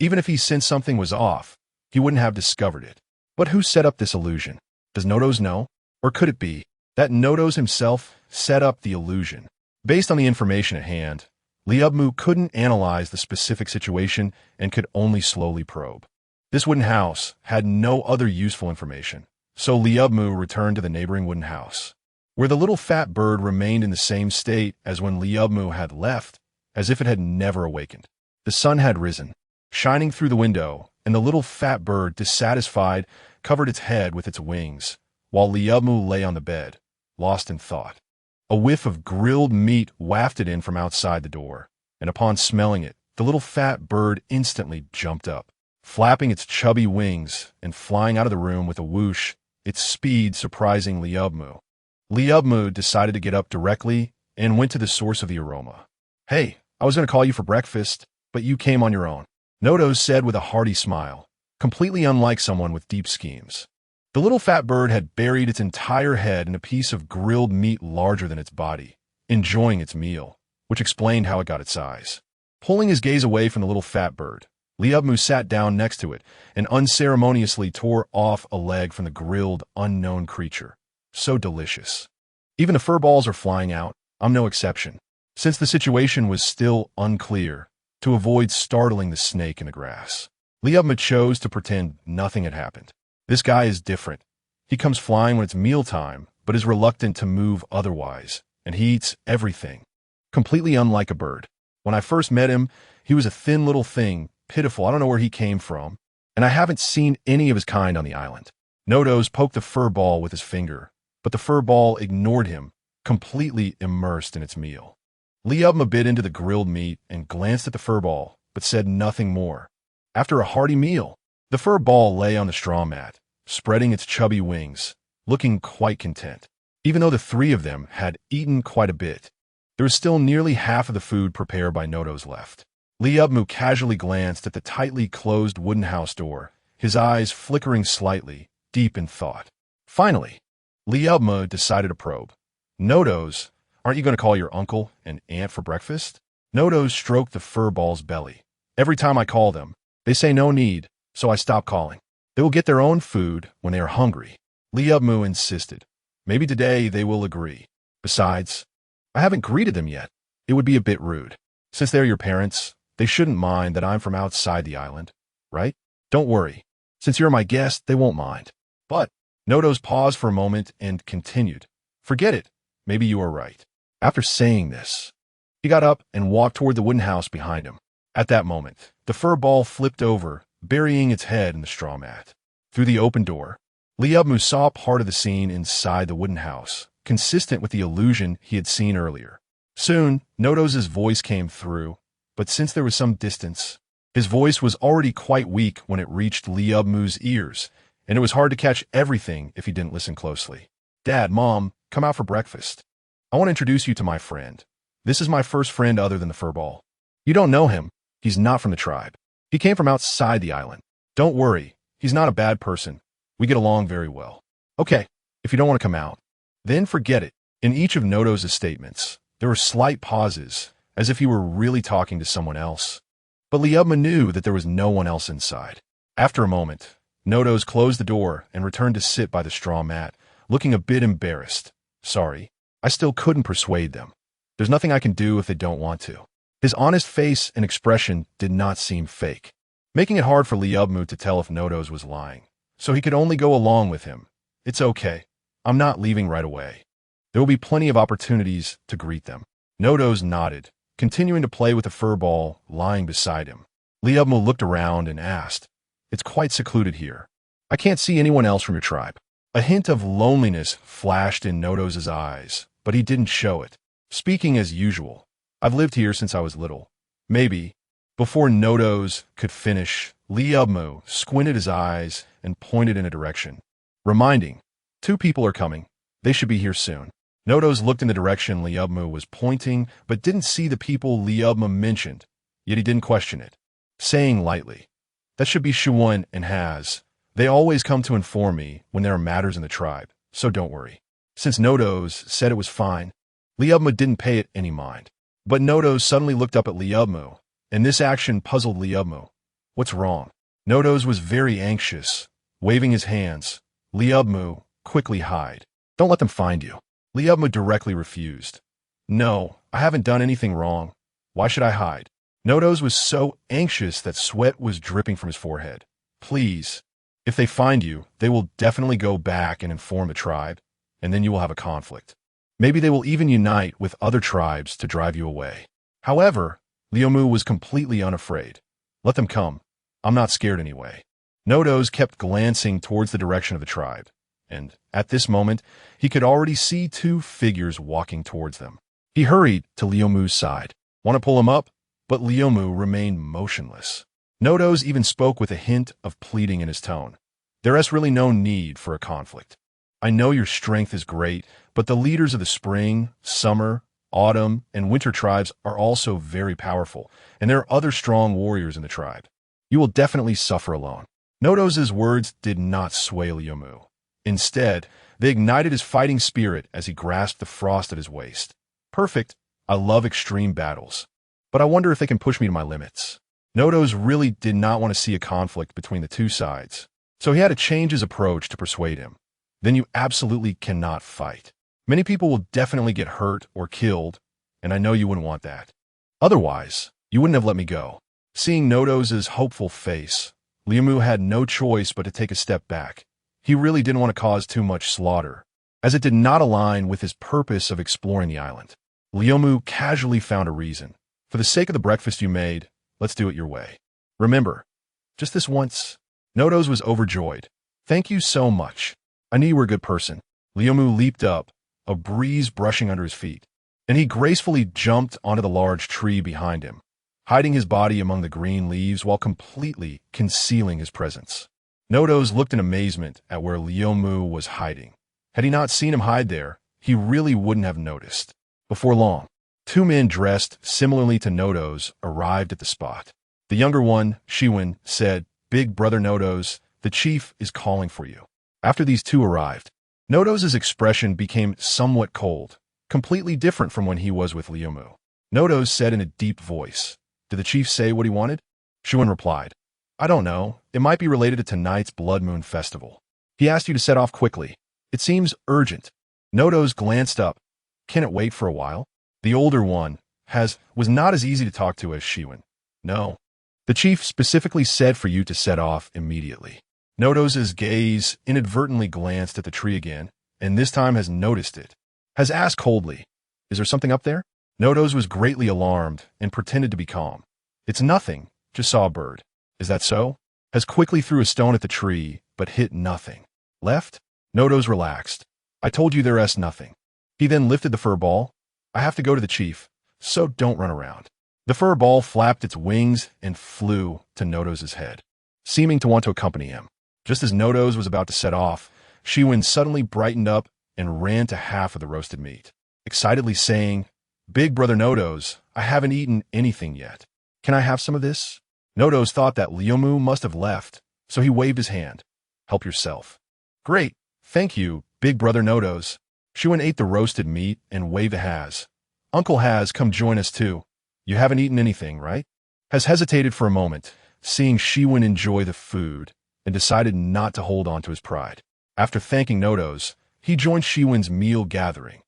[SPEAKER 1] even if he sensed something was off, he wouldn't have discovered it. But who set up this illusion? Does Nodo's know? Or could it be that Nodo's himself set up the illusion? Based on the information at hand, Liabmu couldn't analyze the specific situation and could only slowly probe. This wooden house had no other useful information, so Liabmu returned to the neighboring wooden house, where the little fat bird remained in the same state as when Liabmu had left, as if it had never awakened. The sun had risen, shining through the window, and the little fat bird, dissatisfied, covered its head with its wings, while Liabmu lay on the bed, lost in thought. A whiff of grilled meat wafted in from outside the door, and upon smelling it, the little fat bird instantly jumped up, flapping its chubby wings and flying out of the room with a whoosh, its speed surprising Liabmu. Liabmu decided to get up directly and went to the source of the aroma. "Hey, I was going to call you for breakfast, but you came on your own," Nodo said with a hearty smile, completely unlike someone with deep schemes. The little fat bird had buried its entire head in a piece of grilled meat larger than its body, enjoying its meal, which explained how it got its size. Pulling his gaze away from the little fat bird, Liabmu sat down next to it and unceremoniously tore off a leg from the grilled, unknown creature. So delicious. Even the fur balls are flying out. I'm no exception. Since the situation was still unclear, to avoid startling the snake in the grass, Liabmu chose to pretend nothing had happened. This guy is different. He comes flying when it's mealtime, but is reluctant to move otherwise, and he eats everything. Completely unlike a bird. When I first met him, he was a thin little thing, pitiful. I don't know where he came from, and I haven't seen any of his kind on the island. Nodo's poked the fur ball with his finger, but the fur ball ignored him, completely immersed in its meal. Liabmu bit into the grilled meat and glanced at the fur ball, but said nothing more. After a hearty meal, the fur ball lay on the straw mat, spreading its chubby wings, looking quite content. Even though the three of them had eaten quite a bit, there was still nearly half of the food prepared by Nodo's left. Liabmu casually glanced at the tightly closed wooden house door, his eyes flickering slightly, deep in thought. Finally, Liabmu decided to probe. "Nodo's, aren't you going to call your uncle and aunt for breakfast?" Nodo stroked the fur ball's belly, Every time I call them, they say no need, so I stop calling. They will get their own food when they are hungry. Liubmu insisted. Maybe today they will agree. Besides, I haven't greeted them yet. It would be a bit rude. Since they're your parents, they shouldn't mind that I'm from outside the island, right? Don't worry. Since you're my guest, they won't mind. But Nodo's paused for a moment and continued. Forget it. Maybe you are right. After saying this, he got up and walked toward the wooden house behind him. At that moment, the fur ball flipped over, burying its head in the straw mat. Through the open door, Liubmu saw part of the scene inside the wooden house, consistent with the illusion he had seen earlier. Soon, Nodo's voice came through, but since there was some distance, his voice was already quite weak when it reached Liubmu's ears, and it was hard to catch everything if he didn't listen closely. Dad, Mom, come out for breakfast. I want to introduce you to my friend. This is my first friend other than the furball. You don't know him. He's not from the tribe. He came from outside the island. Don't worry. He's not a bad person. We get along very well. Okay, if you don't want to come out, then forget it. In each of Nodo's statements, there were slight pauses, as if he were really talking to someone else. But Liubmu knew that there was no one else inside. After a moment, Nodo's closed the door and returned to sit by the straw mat, looking a bit embarrassed. Sorry, I still couldn't persuade them. There's nothing I can do if they don't want to. His honest face and expression did not seem fake, making it hard for Liubmu to tell if Nodo's was lying. So he could only go along with him. It's okay. I'm not leaving right away. There will be plenty of opportunities to greet them. Nodo's nodded, continuing to play with the fur ball lying beside him. Liubmu looked around and asked, It's quite secluded here. I can't see anyone else from your tribe. A hint of loneliness flashed in Nodo's eyes, but he didn't show it. Speaking as usual, I've lived here since I was little. Maybe. Before Nodo's could finish, Liubmu squinted his eyes and pointed in a direction, reminding, 2 people are coming. They should be here soon. Nodo's looked in the direction Liubmu was pointing, but didn't see the people Liubmu mentioned, yet he didn't question it, saying lightly, That should be Shuun and Haz. They always come to inform me when there are matters in the tribe, so don't worry. Since Nodo's said it was fine, Liubmu didn't pay it any mind. But Nodo's suddenly looked up at Liubmu, and this action puzzled Liubmu. What's wrong? Nodo's was very anxious, waving his hands. Liubmu, quickly hide. Don't let them find you. Liubmu directly refused. No, I haven't done anything wrong. Why should I hide? Nodo's was so anxious that sweat was dripping from his forehead. Please. If they find you, they will definitely go back and inform the tribe, and then you will have a conflict. Maybe they will even unite with other tribes to drive you away. However, Liubmu was completely unafraid. Let them come. I'm not scared anyway. Nodo's kept glancing towards the direction of the tribe, and at this moment, he could already see 2 figures walking towards them. He hurried to Liubmu's side. Want to pull him up? But Liubmu remained motionless. Nodo's even spoke with a hint of pleading in his tone. There is really no need for a conflict. I know your strength is great, but the leaders of the spring, summer, autumn, and winter tribes are also very powerful, and there are other strong warriors in the tribe. You will definitely suffer alone. Nodo's words did not sway Liubmu. Instead, they ignited his fighting spirit as he grasped the frost at his waist. Perfect. I love extreme battles. But I wonder if they can push me to my limits. Nodo's really did not want to see a conflict between the 2 sides, so he had to change his approach to persuade him. Then you absolutely cannot fight. Many people will definitely get hurt or killed, and I know you wouldn't want that. Otherwise, you wouldn't have let me go. Seeing Nodo's hopeful face, Liubmu had no choice but to take a step back. He really didn't want to cause too much slaughter, as it did not align with his purpose of exploring the island. Liubmu casually found a reason. For the sake of the breakfast you made, let's do it your way. Remember, just this once. Nodo's was overjoyed. Thank you so much. I knew you were a good person. Liubmu leaped up, a breeze brushing under his feet, and he gracefully jumped onto the large tree behind him, hiding his body among the green leaves while completely concealing his presence. Nodo's looked in amazement at where Liubmu was hiding. Had he not seen him hide there, he really wouldn't have noticed. Before long, 2 men dressed similarly to Nodo's arrived at the spot. The younger one, Shuun, said, Big brother Nodo's, the chief is calling for you. After these 2 arrived, Nodo's expression became somewhat cold, completely different from when he was with Liubmu. Nodo's said in a deep voice, Did the chief say what he wanted? Shuin replied. I don't know. It might be related to tonight's Blood Moon Festival. He asked you to set off quickly. It seems urgent. Nodos glanced up. Can it wait for a while? The older one was not as easy to talk to as Shiwen. No. The chief specifically said for you to set off immediately. Nodos' gaze inadvertently glanced at the tree again, and this time has noticed it. Has asked coldly, is there something up there? Nodos was greatly alarmed and pretended to be calm. It's nothing, just saw a bird. Is that so? Has quickly threw a stone at the tree, but hit nothing. Left? Nodos relaxed. I told you there's nothing. He then lifted the fur ball. I have to go to the chief, so don't run around. The fur ball flapped its wings and flew to Nodos' head, seeming to want to accompany him. Just as Nodos was about to set off, Shiwen suddenly brightened up and ran to half of the roasted meat, excitedly saying, Big Brother Nodos, I haven't eaten anything yet. Can I have some of this? Nodos thought that Lyomu must have left, so he waved his hand. Help yourself. Great, thank you, Big Brother Nodos. Shiwen ate the roasted meat and waved to Haz. Uncle Haz, come join us too. You haven't eaten anything, right? Haz hesitated for a moment, seeing Shiwen enjoy the food, and decided not to hold on to his pride. After thanking Nodos, he joined Shiwen's meal gathering.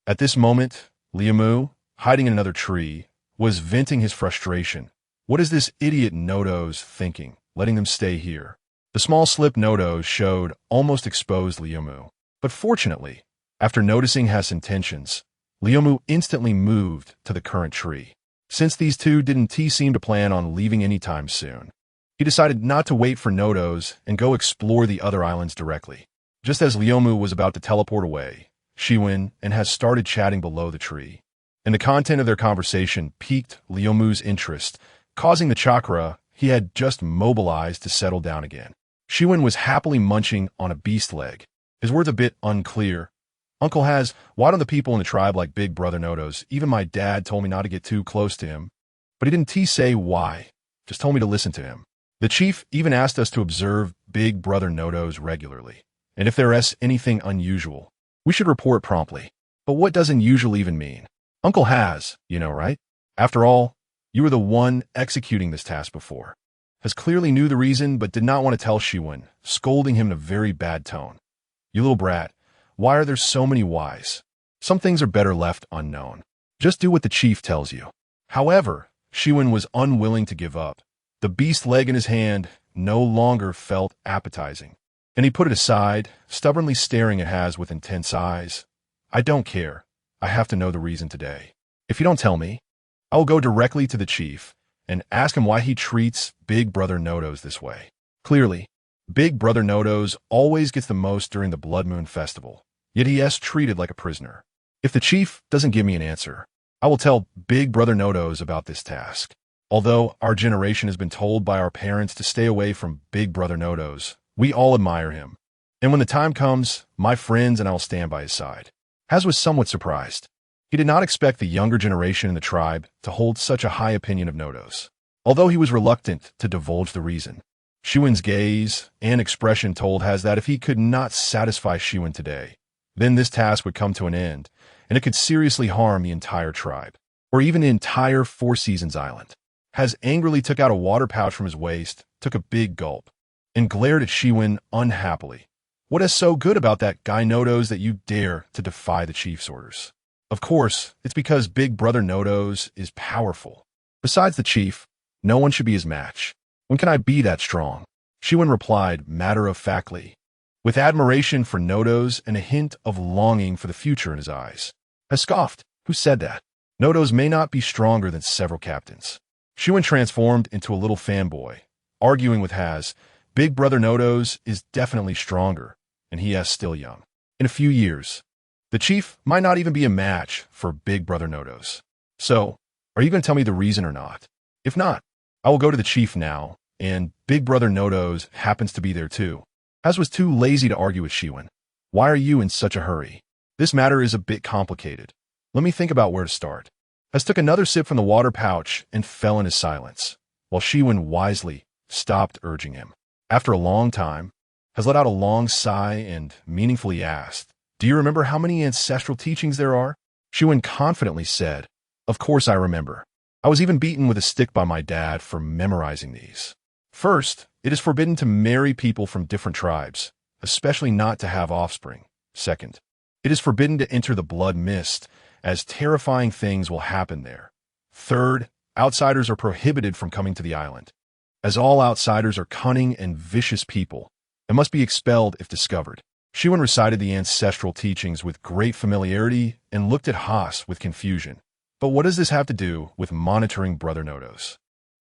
[SPEAKER 1] At this moment, Lyomu, hiding in another tree, was venting his frustration. What is this idiot Nodos thinking, letting them stay here? The small slip Nodos showed almost exposed Lyomu. But fortunately, after noticing Haz's intentions, Lyomu instantly moved to the current tree. Since these two didn't seem to plan on leaving anytime soon, he decided not to wait for Nodos and go explore the other islands directly. Just as Lyomu was about to teleport away, Shiwen and Haz started chatting below the tree, and the content of their conversation piqued Lyomu's interest, causing the chakra he had just mobilized to settle down again. Shiwen was happily munching on a beast leg, his words a bit unclear. Uncle Haz, why don't the people in the tribe like Big Brother Nodos? Even my dad told me not to get too close to him, but he didn't say why, just told me to listen to him. The chief even asked us to observe Big Brother Nodos regularly, and if there is anything unusual, we should report promptly. But what does unusual even mean? Uncle Haz, you know, right? After all, you were the one executing this task before. Haz clearly knew the reason but did not want to tell Shiwen, scolding him in a very bad tone. You little brat, why are there so many whys? Some things are better left unknown. Just do what the chief tells you. However, Shiwen was unwilling to give up. The beast leg in his hand no longer felt appetizing, and he put it aside, stubbornly staring at Haz with intense eyes. I don't care. I have to know the reason today. If you don't tell me, I will go directly to the chief and ask him why he treats Big Brother Nodos this way. Clearly, Big Brother Nodos always gets the most during the Blood Moon Festival, yet he is treated like a prisoner. If the chief doesn't give me an answer, I will tell Big Brother Nodos about this task. Although our generation has been told by our parents to stay away from Big Brother Nodos, we all admire him. And when the time comes, my friends and I will stand by his side. Haz was somewhat surprised. He did not expect the younger generation in the tribe to hold such a high opinion of Nodos, although he was reluctant to divulge the reason. Shiwen's gaze and expression told Haz that if he could not satisfy Shiwen today, then this task would come to an end, and it could seriously harm the entire tribe, or even the entire Four Seasons Island. Haz angrily took out a water pouch from his waist, took a big gulp, and glared at Shiwen unhappily. What is so good about that guy Nodos that you dare to defy the chief's orders? Of course, it's because Big Brother Nodos is powerful. Besides the chief, no one should be his match. When can I be that strong? Shiwen replied matter-of-factly, with admiration for Nodos and a hint of longing for the future in his eyes. Haz scoffed. Who said that? Nodos may not be stronger than several captains. Shiwen transformed into a little fanboy, arguing with Haz. Big Brother Nodos is definitely stronger, and he is still young. In a few years, the chief might not even be a match for Big Brother Nodos. So, are you going to tell me the reason or not? If not, I will go to the chief now, and Big Brother Nodos happens to be there too. Haz was too lazy to argue with Shiwen. Why are you in such a hurry? This matter is a bit complicated. Let me think about where to start. Haz took another sip from the water pouch and fell into silence, while Shiwen wisely stopped urging him. After a long time, Haz let out a long sigh and meaningfully asked, Do you remember how many ancestral teachings there are? Shiwen confidently said, Of course I remember. I was even beaten with a stick by my dad for memorizing these. First, it is forbidden to marry people from different tribes, especially not to have offspring. Second, it is forbidden to enter the blood mist, as terrifying things will happen there. Third, outsiders are prohibited from coming to the island, as all outsiders are cunning and vicious people and must be expelled if discovered. Shiwen recited the ancestral teachings with great familiarity and looked at Haas with confusion. But what does this have to do with monitoring Brother Nodos?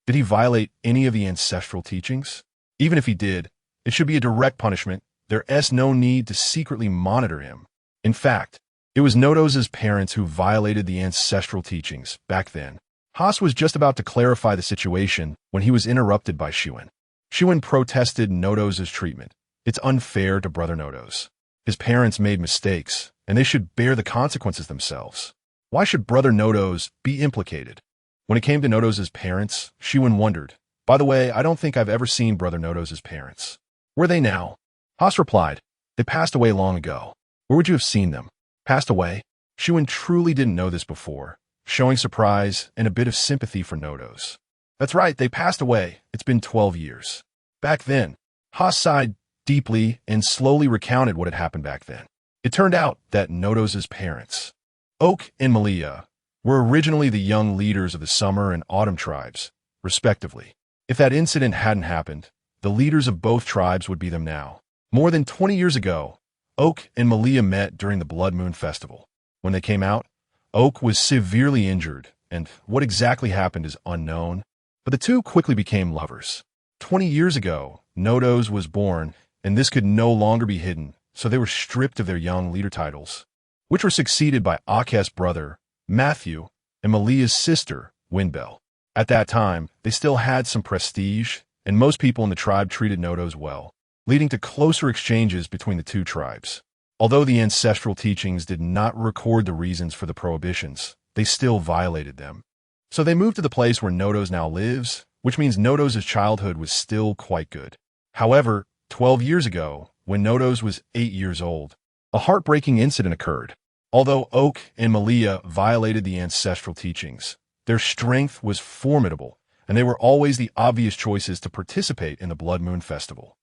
[SPEAKER 1] Did he violate any of the ancestral teachings? Even if he did, it should be a direct punishment. There's no need to secretly monitor him. In fact, it was Nodos' parents who violated the ancestral teachings back then. Haas was just about to clarify the situation when he was interrupted by Shiwen. Shiwen protested Nodos' treatment. It's unfair to Brother Nodos. His parents made mistakes, and they should bear the consequences themselves. Why should Brother Nodos be implicated? When it came to Nodos' parents, Shiwen wondered. By the way, I don't think I've ever seen Brother Nodos' parents. Where are they now? Haas replied, they passed away long ago. Where would you have seen them? Passed away? Shiwen truly didn't know this before, showing surprise and a bit of sympathy for Nodos. That's right, they passed away. It's been 12 years. Back then, Haas sighed deeply and slowly recounted what had happened back then. It turned out that Nodos' parents, Oak and Malia, were originally the young leaders of the Summer and Autumn tribes, respectively. If that incident hadn't happened, the leaders of both tribes would be them now. More than 20 years ago, Oak and Malia met during the Blood Moon Festival. When they came out, Oak was severely injured, and what exactly happened is unknown, but the two quickly became lovers. 20 years ago, Nodos was born, and this could no longer be hidden, so they were stripped of their young leader titles, which were succeeded by Ak's brother, Matthew, and Malia's sister, Windbell. At that time, they still had some prestige, and most people in the tribe treated Nodos well, leading to closer exchanges between the two tribes. Although the ancestral teachings did not record the reasons for the prohibitions, they still violated them. So they moved to the place where Nodos now lives, which means Nodos' childhood was still quite good. However, 12 years ago, when Nodos was 8 years old, a heartbreaking incident occurred. Although Oak and Malia violated the ancestral teachings, their strength was formidable, and they were always the obvious choices to participate in the Blood Moon Festival.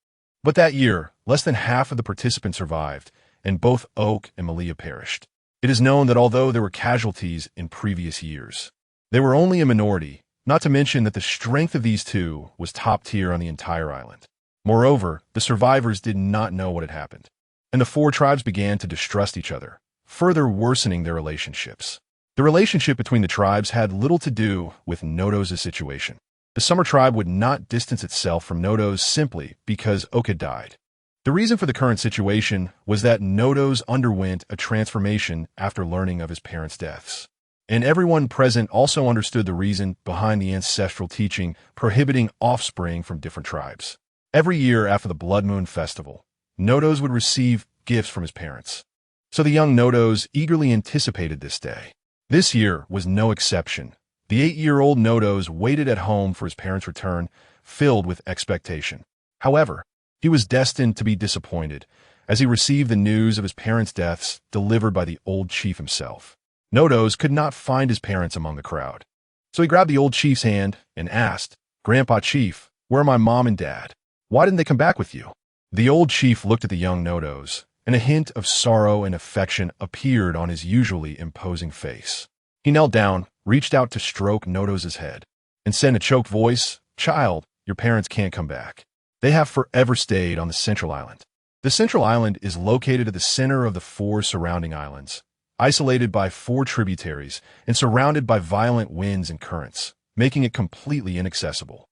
[SPEAKER 1] But that year, less than half of the participants survived, and both Oak and Malia perished. It is known that although there were casualties in previous years, they were only a minority, not to mention that the strength of these two was top tier on the entire island. Moreover, the survivors did not know what had happened, and the four tribes began to distrust each other, further worsening their relationships. The relationship between the tribes had little to do with Nodos' situation. The Summer tribe would not distance itself from Nodos simply because Oak had died. The reason for the current situation was that Nodos underwent a transformation after learning of his parents' deaths. And everyone present also understood the reason behind the ancestral teaching prohibiting offspring from different tribes. Every year after the Blood Moon Festival, Nodos would receive gifts from his parents. So the young Nodos eagerly anticipated this day. This year was no exception. The 8-year-old Nodos waited at home for his parents' return, filled with expectation. However, he was destined to be disappointed as he received the news of his parents' deaths delivered by the old chief himself. Nodos could not find his parents among the crowd. So he grabbed the old chief's hand and asked, "Grandpa Chief, where are my mom and dad? Why didn't they come back with you?" The old chief looked at the young Nodos, and a hint of sorrow and affection appeared on his usually imposing face. He knelt down, reached out to stroke Nodos' head, and said in a choked voice, "Child, your parents can't come back. They have forever stayed on the Central Island." The Central Island is located at the center of the 4 surrounding islands, isolated by 4 tributaries and surrounded by violent winds and currents, making it completely inaccessible.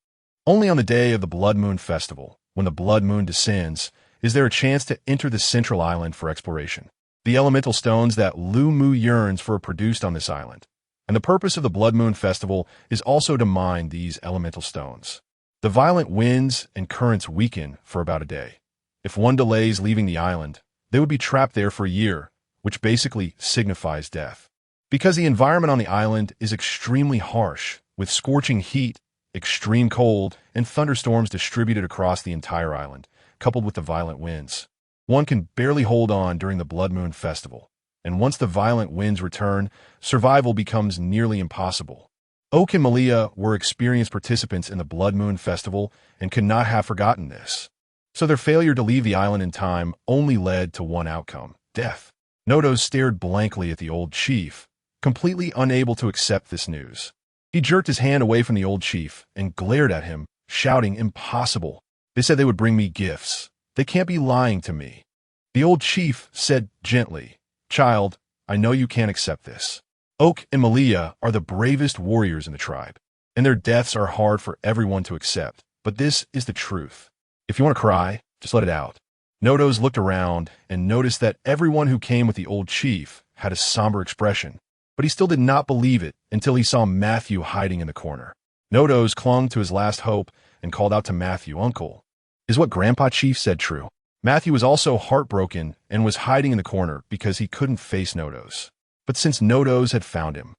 [SPEAKER 1] Only on the day of the Blood Moon Festival, when the blood moon descends, is there a chance to enter the Central Island for exploration. The elemental stones that Lu Mu yearns for are produced on this island, and the purpose of the Blood Moon Festival is also to mine these elemental stones. The violent winds and currents weaken for about a day. If one delays leaving the island, they would be trapped there for a year, which basically signifies death. Because the environment on the island is extremely harsh, with scorching heat, extreme cold, and thunderstorms distributed across the entire island, coupled with the violent winds, one can barely hold on during the Blood Moon Festival, and once the violent winds return, survival becomes nearly impossible. Oak and Malia were experienced participants in the Blood Moon Festival and could not have forgotten this. So their failure to leave the island in time only led to one outcome: death. Nodos stared blankly at the old chief, completely unable to accept this news. He jerked his hand away from the old chief and glared at him, shouting, "Impossible. They said they would bring me gifts. They can't be lying to me." The old chief said gently, "Child, I know you can't accept this. Oak and Malia are the bravest warriors in the tribe, and their deaths are hard for everyone to accept, but this is the truth. If you want to cry, just let it out." Nodos looked around and noticed that everyone who came with the old chief had a somber expression, but he still did not believe it until he saw Matthew hiding in the corner. Nodos clung to his last hope and called out to Matthew, "Uncle, is what Grandpa Chief said true?" Matthew was also heartbroken and was hiding in the corner because he couldn't face Nodos. But since Nodos had found him,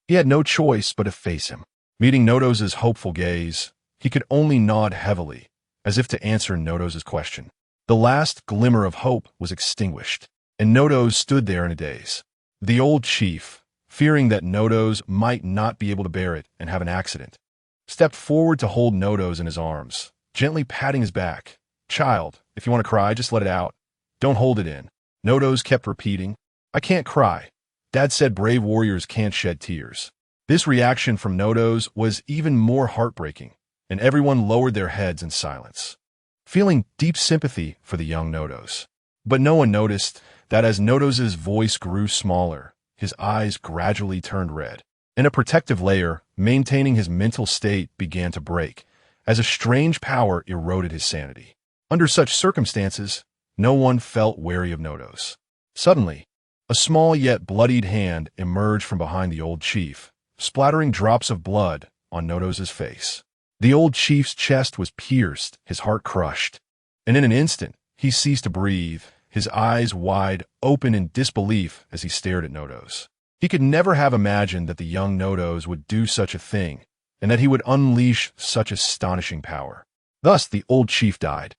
[SPEAKER 1] he had no choice but to face him. Meeting Nodos's hopeful gaze, he could only nod heavily, as if to answer Nodos's question. The last glimmer of hope was extinguished, and Nodos stood there in a daze. The old chief, fearing that Nodos might not be able to bear it and have an accident, stepped forward to hold Nodos in his arms, gently patting his back. "Child, if you want to cry, just let it out. Don't hold it in." Nodos kept repeating, "I can't cry. Dad said brave warriors can't shed tears." This reaction from Nodos was even more heartbreaking, and everyone lowered their heads in silence, feeling deep sympathy for the young Nodos. But no one noticed that as Nodos's voice grew smaller, his eyes gradually turned red, and a protective layer maintaining his mental state began to break, as a strange power eroded his sanity. Under such circumstances, no one felt wary of Nodos. Suddenly, a small yet bloodied hand emerged from behind the old chief, splattering drops of blood on Nodos's face. The old chief's chest was pierced, his heart crushed, and in an instant, he ceased to breathe, his eyes wide open in disbelief as he stared at Nodos. He could never have imagined that the young Nodos would do such a thing, and that he would unleash such astonishing power. Thus, the old chief died,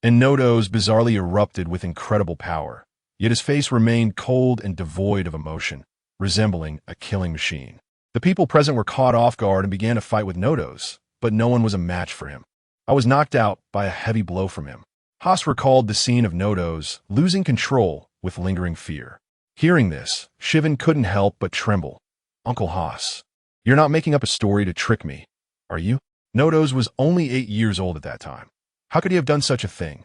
[SPEAKER 1] and Nodos bizarrely erupted with incredible power, yet his face remained cold and devoid of emotion, resembling a killing machine. The people present were caught off guard and began to fight with Nodos, but no one was a match for him. I was knocked out by a heavy blow from him. Haas recalled the scene of Nodos losing control with lingering fear. Hearing this, Shivan couldn't help but tremble. "Uncle Haas, you're not making up a story to trick me, are you?" Nodos was only 8 years old at that time. How could he have done such a thing?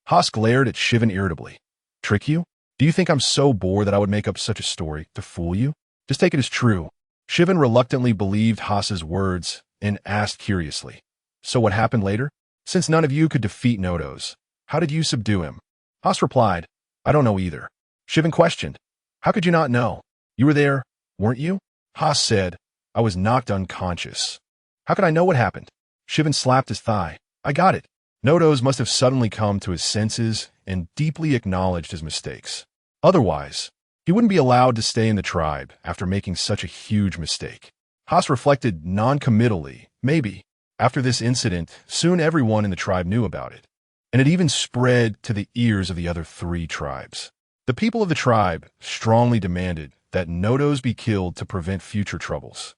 [SPEAKER 1] Haas glared at Shivan irritably. "Trick you? Do you think I'm so bored that I would make up such a story to fool you? Just take it as true." Shivan reluctantly believed Haas's words and asked curiously, "So what happened later? Since none of you could defeat Nodos, how did you subdue him?" Haas replied, "I don't know either." Shivan questioned, "How could you not know? You were there, weren't you?" Haas said, "I was knocked unconscious." "How could I know what happened?" Shivan slapped his thigh. "I got it." Nodos must have suddenly come to his senses and deeply acknowledged his mistakes. Otherwise, he wouldn't be allowed to stay in the tribe after making such a huge mistake. Haas reflected non-committally, maybe. After this incident, soon everyone in the tribe knew about it, and it even spread to the ears of the other 3 tribes. The people of the tribe strongly demanded that Nodos be killed to prevent future troubles,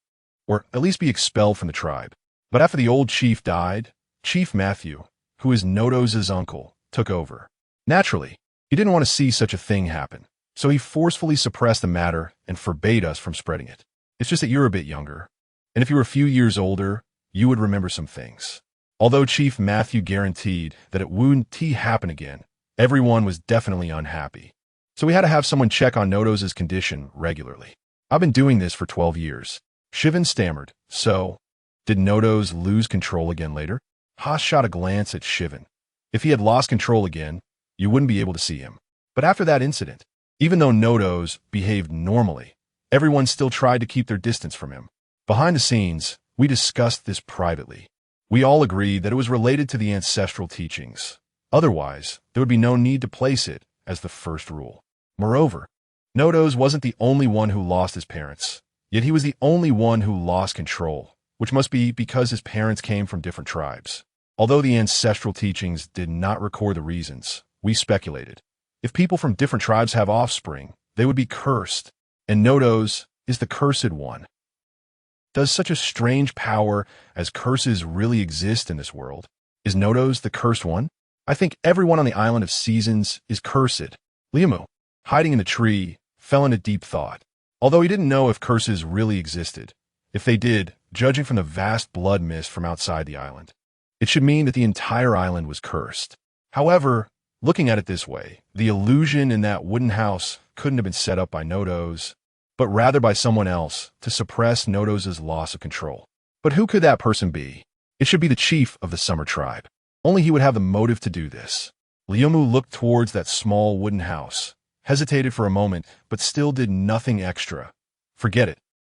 [SPEAKER 1] or at least be expelled from the tribe. But after the old chief died, Chief Matthew, who is Nodos's uncle, took over. Naturally, he didn't want to see such a thing happen, so he forcefully suppressed the matter and forbade us from spreading it. It's just that you're a bit younger, and if you were a few years older, you would remember some things. Although Chief Matthew guaranteed that it wouldn't happen again, everyone was definitely unhappy. So we had to have someone check on Nodos's condition regularly. "I've been doing this for 12 years. Shivan stammered. "So, did Nodos lose control again later?" Haas shot a glance at Shivan. "If he had lost control again, you wouldn't be able to see him. But after that incident, even though Nodos behaved normally, everyone still tried to keep their distance from him. Behind the scenes, we discussed this privately. We all agreed that it was related to the ancestral teachings. Otherwise, there would be no need to place it as the first rule. Moreover, Nodos wasn't the only one who lost his parents, yet he was the only one who lost control, which must be because his parents came from different tribes. Although the ancestral teachings did not record the reasons, we speculated. If people from different tribes have offspring, they would be cursed, and Nodos is the cursed one. Does such a strange power as curses really exist in this world? Is Nodos the cursed one? I think everyone on the island of Seasons is cursed. Liamu, hiding in the tree, fell into deep thought. Although he didn't know if curses really existed. If they did, judging from the vast blood mist from outside the island, it should mean that the entire island was cursed. However, looking at it this way, the illusion in that wooden house couldn't have been set up by Nodos, but rather by someone else to suppress Nodos' loss of control. But who could that person be? It should be the chief of the Summer Tribe. Only he would have the motive to do this. Liamu looked towards that small wooden house, hesitated for a moment, but still did nothing extra. Forget it.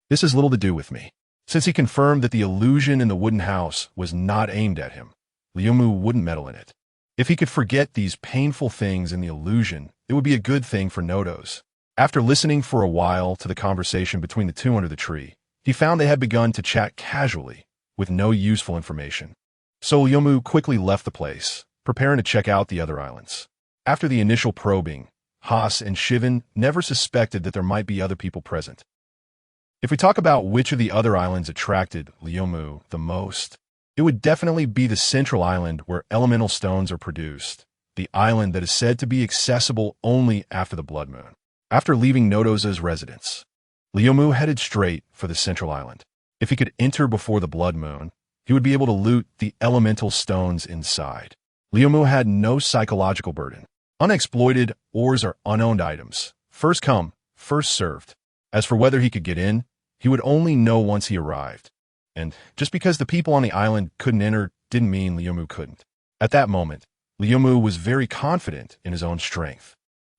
[SPEAKER 1] This has little to do with me. Since he confirmed that the illusion in the wooden house was not aimed at him, Liamu wouldn't meddle in it. If he could forget these painful things in the illusion, it would be a good thing for Nodos. After listening for a while to the conversation between the two under the tree, he found they had begun to chat casually, with no useful information. So Liamu quickly left the place, preparing to check out the other islands. After the initial probing, Haas and Shivan never suspected that there might be other people present. If we talk about which of the other islands attracted Liamu the most, it would definitely be the central island where elemental stones are produced, the island that is said to be accessible only after the blood moon. After leaving Nodos' residence, Liamu headed straight for the central island. If he could enter before the blood moon, he would be able to loot the elemental stones inside. Liamu had no psychological burden. Unexploited ores are unowned items. First come, first served. As for whether he could get in, he would only know once he arrived. And just because the people on the island couldn't enter didn't mean Liamu couldn't. At that moment, Liamu was very confident in his own strength.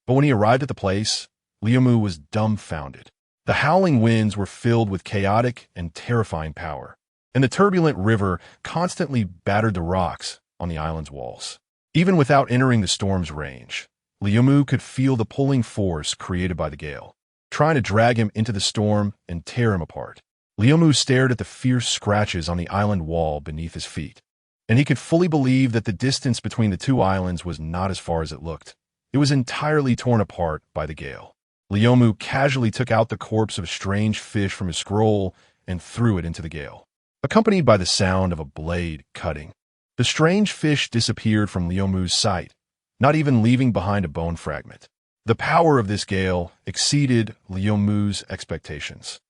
[SPEAKER 1] But when he arrived at the place, Liamu was dumbfounded. The howling winds were filled with chaotic and terrifying power, and the turbulent river constantly battered the rocks on the island's walls. Even without entering the storm's range, Liamu could feel the pulling force created by the gale, trying to drag him into the storm and tear him apart. Liamu stared at the fierce scratches on the island wall beneath his feet, and he could fully believe that the distance between the two islands was not as far as it looked. It was entirely torn apart by the gale. Liamu casually took out the corpse of a strange fish from his scroll and threw it into the gale, accompanied by the sound of a blade cutting. The strange fish disappeared from Liamu's sight, not even leaving behind a bone fragment. The power of this gale exceeded Liamu's expectations,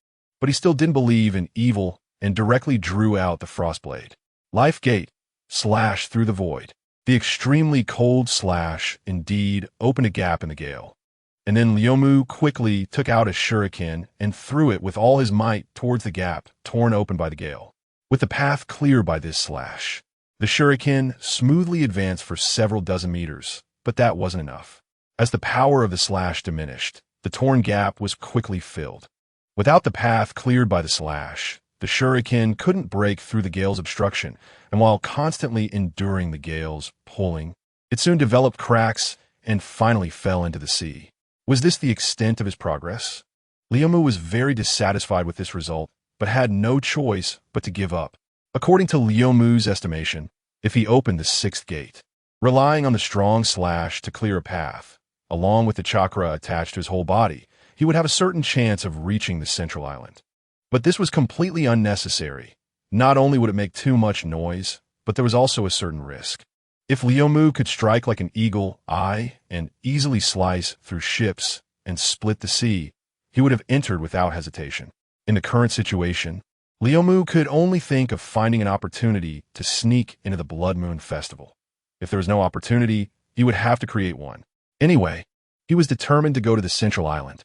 [SPEAKER 1] but he still didn't believe in evil and directly drew out the frostblade. Life Gate, slash through the void. The extremely cold slash indeed opened a gap in the gale. And then Liamu quickly took out a shuriken and threw it with all his might towards the gap torn open by the gale. With the path clear by this slash, the shuriken smoothly advanced for several dozen meters, but that wasn't enough. As the power of the slash diminished, the torn gap was quickly filled. Without the path cleared by the slash, the shuriken couldn't break through the gale's obstruction, and while constantly enduring the gale's pulling, it soon developed cracks and finally fell into the sea. Was this the extent of his progress? Liamu was very dissatisfied with this result, but had no choice but to give up. According to Liamu's estimation, if he opened the sixth gate, relying on the strong slash to clear a path, along with the chakra attached to his whole body, he would have a certain chance of reaching the central island. But this was completely unnecessary. Not only would it make too much noise, but there was also a certain risk. If Liamu could strike like an eagle eye and easily slice through ships and split the sea, he would have entered without hesitation. In the current situation, Liamu could only think of finding an opportunity to sneak into the Blood Moon Festival. If there was no opportunity, he would have to create one. Anyway, he was determined to go to the central island.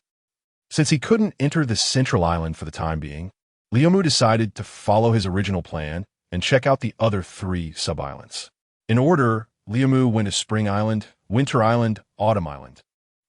[SPEAKER 1] Since he couldn't enter the central island for the time being, Liamu decided to follow his original plan and check out the other 3 sub-islands. In order, Liamu went to Spring Island, Winter Island, Autumn Island,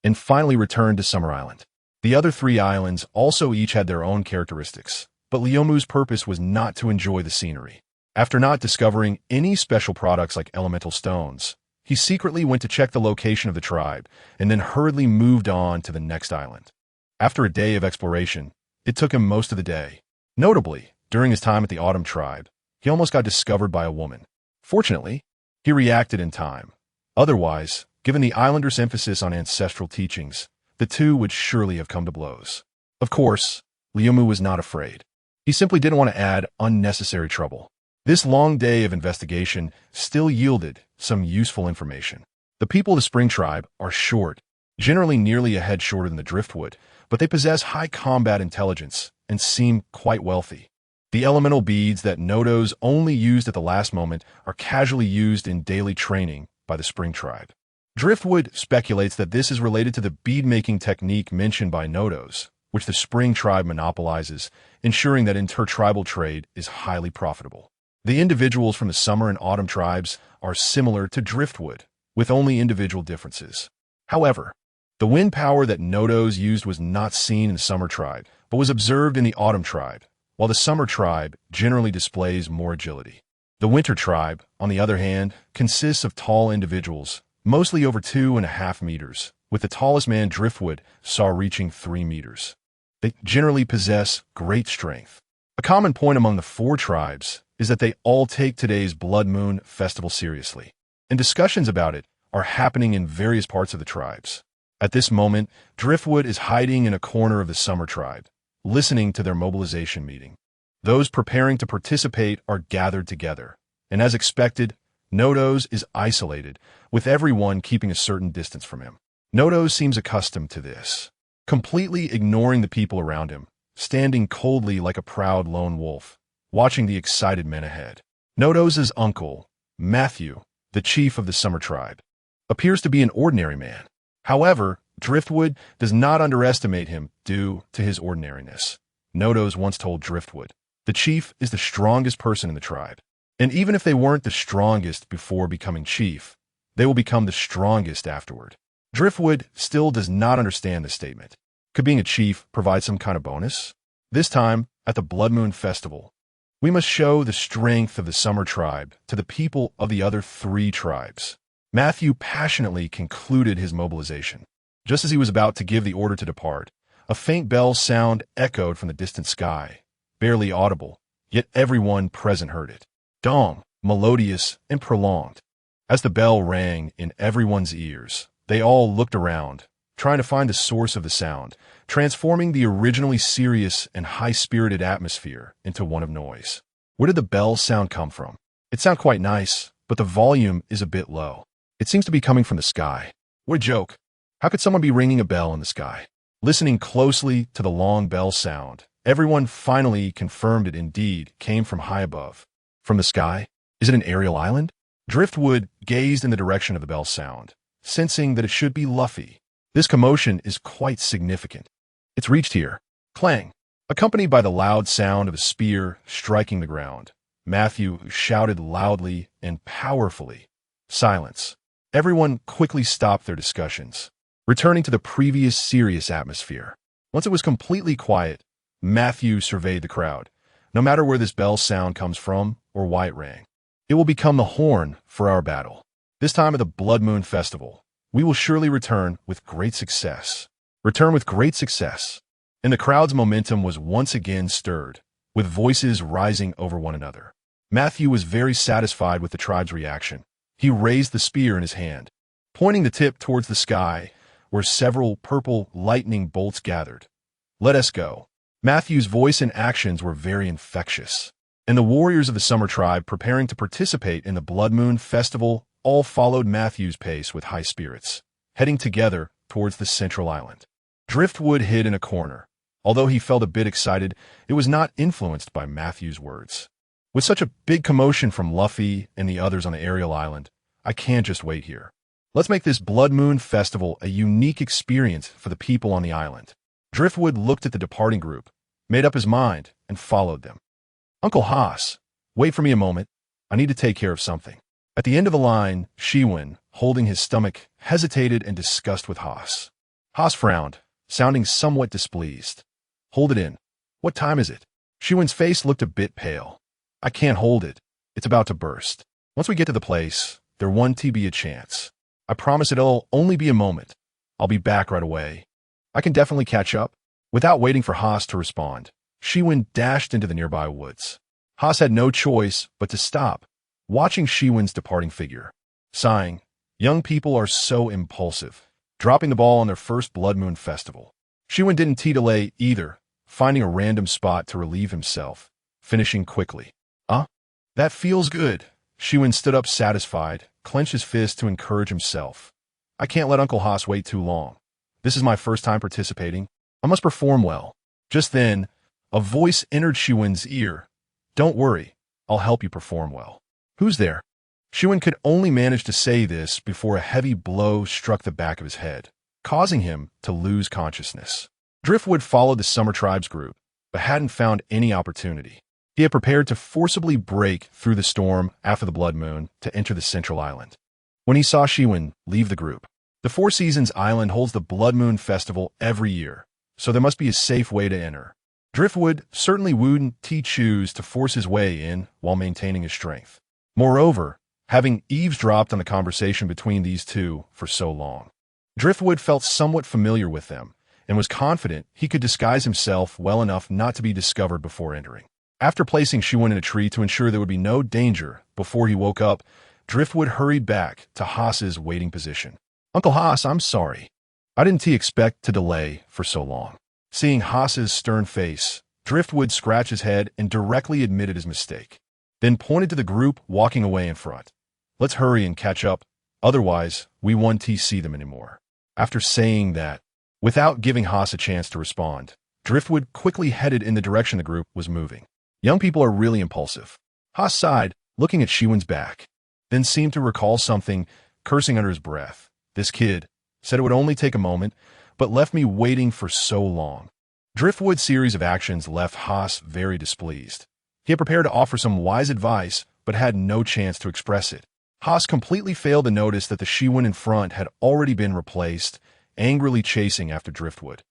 [SPEAKER 1] and finally returned to Summer Island. The other 3 islands also each had their own characteristics, but Liamu's purpose was not to enjoy the scenery. After not discovering any special products like elemental stones, he secretly went to check the location of the tribe and then hurriedly moved on to the next island. After a day of exploration, it took him most of the day. Notably, during his time at the Autumn tribe, he almost got discovered by a woman. Fortunately, he reacted in time. Otherwise, given the islanders' emphasis on ancestral teachings, the two would surely have come to blows. Of course, Liamu was not afraid. He simply didn't want to add unnecessary trouble. This long day of investigation still yielded some useful information. The people of the Spring Tribe are short, generally nearly a head shorter than the Driftwood, but they possess high combat intelligence and seem quite wealthy. The elemental beads that Nodos only used at the last moment are casually used in daily training by the Spring Tribe. Driftwood speculates that this is related to the bead-making technique mentioned by Nodos, which the Spring Tribe monopolizes, ensuring that intertribal trade is highly profitable. The individuals from the Summer and Autumn tribes are similar to Driftwood, with only individual differences. However, the wind power that Nodos used was not seen in the Summer Tribe, but was observed in the Autumn Tribe, while the Summer Tribe generally displays more agility. The Winter Tribe, on the other hand, consists of tall individuals, mostly over 2.5 meters, with the tallest man Driftwood saw reaching 3 meters. They generally possess great strength. A common point among the 4 tribes is that they all take today's Blood Moon festival seriously, and discussions about it are happening in various parts of the tribes. At this moment, Driftwood is hiding in a corner of the Summer Tribe, listening to their mobilization meeting. Those preparing to participate are gathered together, and as expected, Nodos is isolated, with everyone keeping a certain distance from him. Nodos seems accustomed to this, completely ignoring the people around him, standing coldly like a proud lone wolf, watching the excited men ahead. Nodos' uncle, Matthew, the chief of the Summer Tribe, appears to be an ordinary man. However, Driftwood does not underestimate him due to his ordinariness. Nodos once told Driftwood, "The chief is the strongest person in the tribe, and even if they weren't the strongest before becoming chief, they will become the strongest afterward." Driftwood still does not understand this statement. Could being a chief provide some kind of bonus? This time, at the Blood Moon Festival, we must show the strength of the Summer Tribe to the people of the other 3 tribes. Matthew passionately concluded his mobilization. Just as he was about to give the order to depart, a faint bell sound echoed from the distant sky, barely audible, yet everyone present heard it. Dong, melodious and prolonged. As the bell rang in everyone's ears, they all looked around, trying to find the source of the sound, transforming the originally serious and high-spirited atmosphere into one of noise. Where did the bell sound come from? It sounded quite nice, but the volume is a bit low. It seems to be coming from the sky. What a joke. How could someone be ringing a bell in the sky? Listening closely to the long bell sound, everyone finally confirmed it indeed came from high above. From the sky? Is it an aerial island? Driftwood gazed in the direction of the bell sound, sensing that it should be Luffy. This commotion is quite significant. It's reached here. Clang! Accompanied by the loud sound of a spear striking the ground, Matthew shouted loudly and powerfully, "Silence." Everyone quickly stopped their discussions, returning to the previous serious atmosphere. Once it was completely quiet, Matthew surveyed the crowd. No matter where this bell sound comes from or why it rang, it will become the horn for our battle. This time at the Blood Moon Festival, we will surely return with great success. And the crowd's momentum was once again stirred, with voices rising over one another. Matthew was very satisfied with the tribe's reaction. He raised the spear in his hand, pointing the tip towards the sky, where several purple lightning bolts gathered. "Let us go." Matthew's voice and actions were very infectious, and the warriors of the Summer Tribe preparing to participate in the Blood Moon Festival all followed Matthew's pace with high spirits, heading together towards the central island. Driftwood hid in a corner. Although he felt a bit excited, it was not influenced by Matthew's words. With such a big commotion from Luffy and the others on the aerial island, I can't just wait here. Let's make this Blood Moon Festival a unique experience for the people on the island. Driftwood looked at the departing group, made up his mind, and followed them. "Uncle Haas, wait for me a moment. I need to take care of something." At the end of the line, Shiwen, holding his stomach, hesitated and discussed with Haas. Haas frowned, sounding somewhat displeased. "Hold it in. What time is it?" Shiwen's face looked a bit pale. "I can't hold it. It's about to burst. Once we get to the place, there won't be a chance. I promise it'll only be a moment. I'll be back right away. I can definitely catch up." Without waiting for Haas to respond, Shiwen dashed into the nearby woods. Haas had no choice but to stop, watching Shiwen's departing figure. Sighing, young people are so impulsive, dropping the ball on their first Blood Moon Festival. Shiwen didn't delay either, finding a random spot to relieve himself, finishing quickly. That feels good. Shiwen stood up satisfied, clenched his fist to encourage himself. I can't let Uncle Haas wait too long. This is my first time participating. I must perform well. Just then, a voice entered Shiwen's ear. Don't worry, I'll help you perform well. Who's there? Shiwen could only manage to say this before a heavy blow struck the back of his head, causing him to lose consciousness. Driftwood followed the Summer Tribes group, but hadn't found any opportunity. He had prepared to forcibly break through the storm after the Blood Moon to enter the Central Island. When he saw Shiwen leave the group, the Four Seasons Island holds the Blood Moon Festival every year, so there must be a safe way to enter. Driftwood certainly wouldn't choose to force his way in while maintaining his strength. Moreover, having eavesdropped on the conversation between these two for so long, Driftwood felt somewhat familiar with them and was confident he could disguise himself well enough not to be discovered before entering. After placing Shiwen in a tree to ensure there would be no danger before he woke up, Driftwood hurried back to Haas's waiting position. Uncle Haas, I'm sorry. I didn't expect to delay for so long. Seeing Haas's stern face, Driftwood scratched his head and directly admitted his mistake, then pointed to the group walking away in front. Let's hurry and catch up, otherwise we won't see them anymore. After saying that, without giving Haas a chance to respond, Driftwood quickly headed in the direction the group was moving. Young people are really impulsive. Haas sighed, looking at Shiwen's back, then seemed to recall something, cursing under his breath. This kid said it would only take a moment, but left me waiting for so long. Driftwood's series of actions left Haas very displeased. He had prepared to offer some wise advice, but had no chance to express it. Haas completely failed to notice that the Shiwen in front had already been replaced, angrily chasing after Driftwood.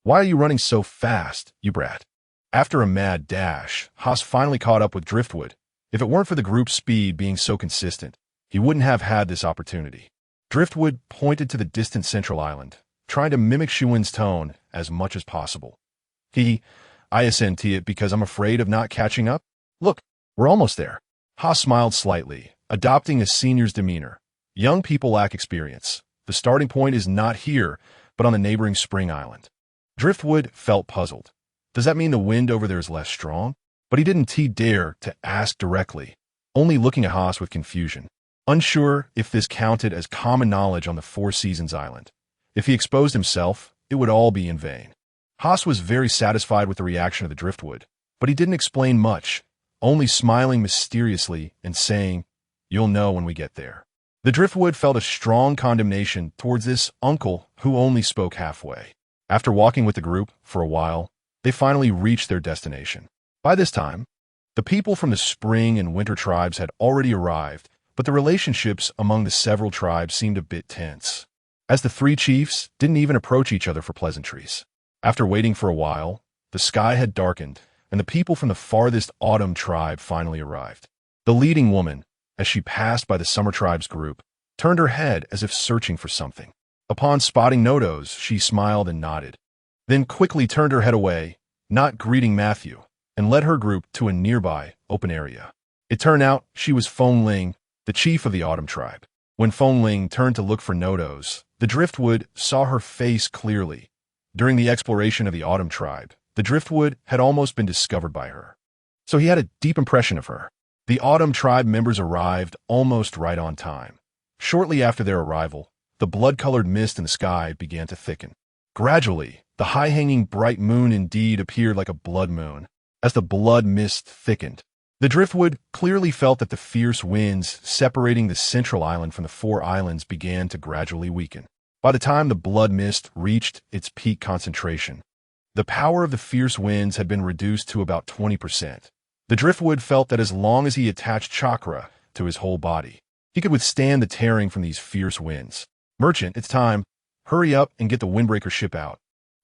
[SPEAKER 1] Why are you running so fast, you brat? After a mad dash, Haas finally caught up with Driftwood. If it weren't for the group's speed being so consistent, he wouldn't have had this opportunity. Driftwood pointed to the distant Central Island, trying to mimic Shiwen's tone as much as possible. I assent to it because I'm afraid of not catching up. Look, we're almost there. Haas smiled slightly, adopting a senior's demeanor. Young people lack experience. The starting point is not here, but on the neighboring Spring Island. Driftwood felt puzzled. Does that mean the wind over there is less strong? But he didn't dare to ask directly, only looking at Haas with confusion, unsure if this counted as common knowledge on the Four Seasons Island. If he exposed himself, it would all be in vain. Haas was very satisfied with the reaction of the Driftwood, but he didn't explain much, only smiling mysteriously and saying, "You'll know when we get there." The Driftwood felt a strong condemnation towards this uncle who only spoke halfway. After walking with the group for a while, they finally reached their destination. By this time, the people from the Spring and Winter tribes had already arrived, but the relationships among the several tribes seemed a bit tense, as the three chiefs didn't even approach each other for pleasantries. After waiting for a while, the sky had darkened, and the people from the farthest Autumn tribe finally arrived. The leading woman, as she passed by the Summer tribe's group, turned her head as if searching for something. Upon spotting Nodos, she smiled and nodded, then quickly turned her head away, not greeting Matthew, and led her group to a nearby open area. It turned out she was Feng Ling, the chief of the Autumn tribe. When Feng Ling turned to look for Nodos, the Driftwood saw her face clearly. During the exploration of the Autumn tribe, the Driftwood had almost been discovered by her, so he had a deep impression of her. The Autumn tribe members arrived almost right on time. Shortly after their arrival, the blood-colored mist in the sky began to thicken. Gradually, the high-hanging bright moon indeed appeared like a blood moon. As the blood mist thickened, the Driftwood clearly felt that the fierce winds separating the Central Island from the Four Islands began to gradually weaken. By the time the blood mist reached its peak concentration, the power of the fierce winds had been reduced to about 20%. The Driftwood felt that as long as he attached chakra to his whole body, he could withstand the tearing from these fierce winds. Merchant, it's time. Hurry up and get the windbreaker ship out.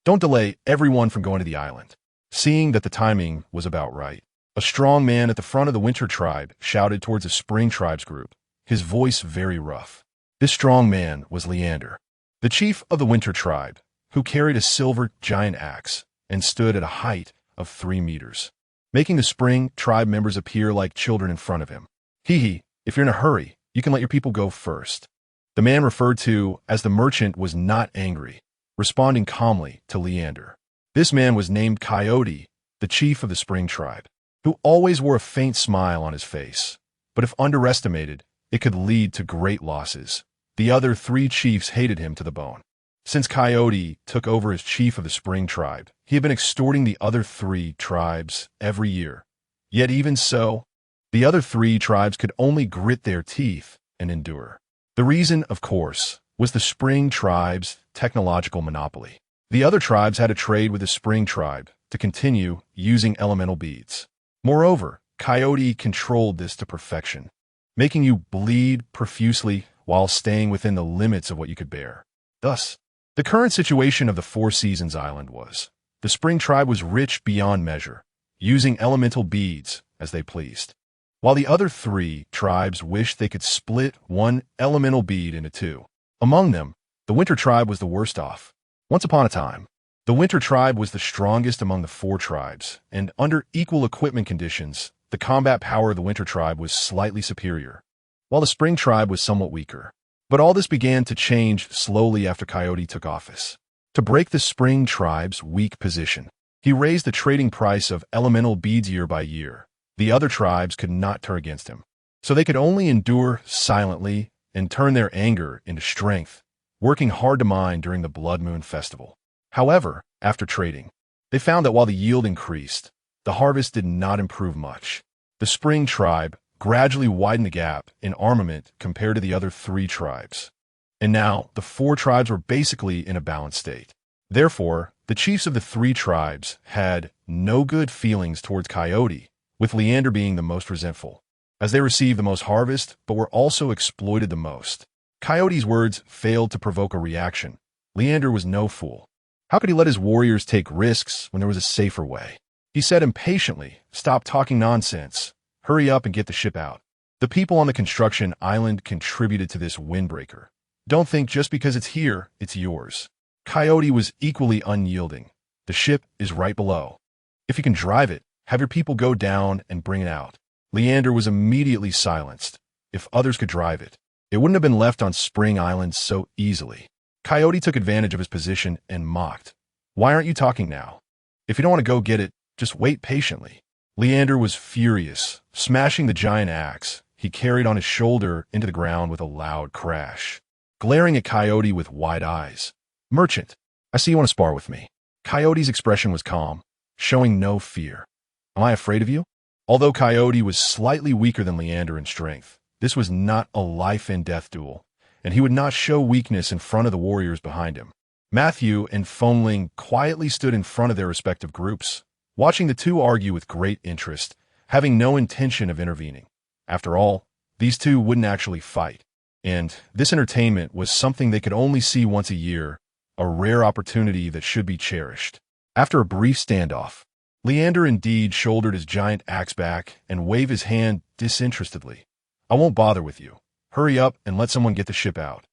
[SPEAKER 1] Don't delay everyone from going to the island. Seeing that the timing was about right, a strong man at the front of the Winter tribe shouted towards the Spring tribe's group, his voice very rough. This strong man was Leander, the chief of the Winter tribe, who carried a silver giant axe and stood at a height of 3 meters, making the Spring tribe members appear like children in front of him. If you're in a hurry, you can let your people go first. The man referred to as the merchant was not angry, responding calmly to Leander. This man was named Coyote, the chief of the Spring Tribe, who always wore a faint smile on his face. But if underestimated, it could lead to great losses. The other three chiefs hated him to the bone. Since Coyote took over as chief of the Spring Tribe, he had been extorting the other three tribes every year. Yet even so, the other three tribes could only grit their teeth and endure. The reason, of course, was the Spring Tribe's technological monopoly. The other tribes had to trade with the Spring Tribe to continue using elemental beads. Moreover, Coyote controlled this to perfection, making you bleed profusely while staying within the limits of what you could bear. Thus, the current situation of the Four Seasons Island was, the Spring Tribe was rich beyond measure, using elemental beads as they pleased, while the other three tribes wished they could split one elemental bead into two. Among them, the Winter Tribe was the worst off. Once upon a time, the Winter Tribe was the strongest among the four tribes, and under equal equipment conditions, the combat power of the Winter Tribe was slightly superior, while the Spring Tribe was somewhat weaker. But all this began to change slowly after Coyote took office. To break the Spring Tribe's weak position, he raised the trading price of elemental beads year by year. The other tribes could not turn against him, so they could only endure silently and turn their anger into strength, working hard to mine during the Blood Moon Festival. However, after trading, they found that while the yield increased, the harvest did not improve much. The Spring Tribe gradually widened the gap in armament compared to the other three tribes. And now, the four tribes were basically in a balanced state. Therefore, the chiefs of the three tribes had no good feelings towards Coyote, with Leander being the most resentful, as they received the most harvest but were also exploited the most. Coyote's words failed to provoke a reaction. Leander was no fool. How could he let his warriors take risks when there was a safer way? He said impatiently, "Stop talking nonsense. Hurry up and get the ship out." The people on the construction island contributed to this windbreaker. Don't think just because it's here, it's yours. Coyote was equally unyielding. The ship is right below. If you can drive it, have your people go down and bring it out. Leander was immediately silenced. If others could drive it, it wouldn't have been left on Spring Island so easily. Coyote took advantage of his position and mocked. "Why aren't you talking now? If you don't want to go get it, just wait patiently." Leander was furious, smashing the giant axe he carried on his shoulder into the ground with a loud crash, glaring at Coyote with wide eyes. "Merchant, I see you want to spar with me." Coyote's expression was calm, showing no fear. "Am I afraid of you?" Although Coyote was slightly weaker than Leander in strength, this was not a life-and-death duel, and he would not show weakness in front of the warriors behind him. Matthew and Foamling quietly stood in front of their respective groups, watching the two argue with great interest, having no intention of intervening. After all, these two wouldn't actually fight, and this entertainment was something they could only see once a year, a rare opportunity that should be cherished. After a brief standoff, Leander indeed shouldered his giant axe back and waved his hand disinterestedly. "I won't bother with you. Hurry up and let someone get the ship out."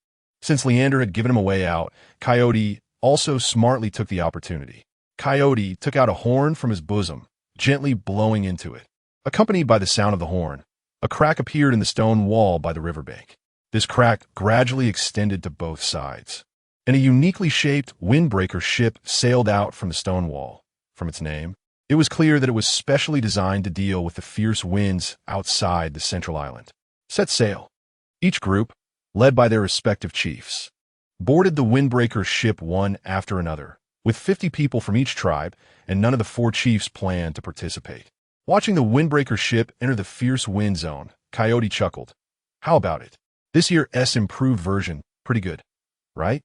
[SPEAKER 1] Since Leander had given him a way out, Coyote also smartly took the opportunity. Coyote took out a horn from his bosom, gently blowing into it. Accompanied by the sound of the horn, a crack appeared in the stone wall by the riverbank. This crack gradually extended to both sides, and a uniquely shaped windbreaker ship sailed out from the stone wall. From its name, it was clear that it was specially designed to deal with the fierce winds outside the central island. Set sail. Each group, led by their respective chiefs, boarded the windbreaker ship one after another, with 50 people from each tribe, and none of the four chiefs planned to participate. Watching the windbreaker ship enter the fierce wind zone, Coyote chuckled. "How about it? This year's improved version, pretty good, right?"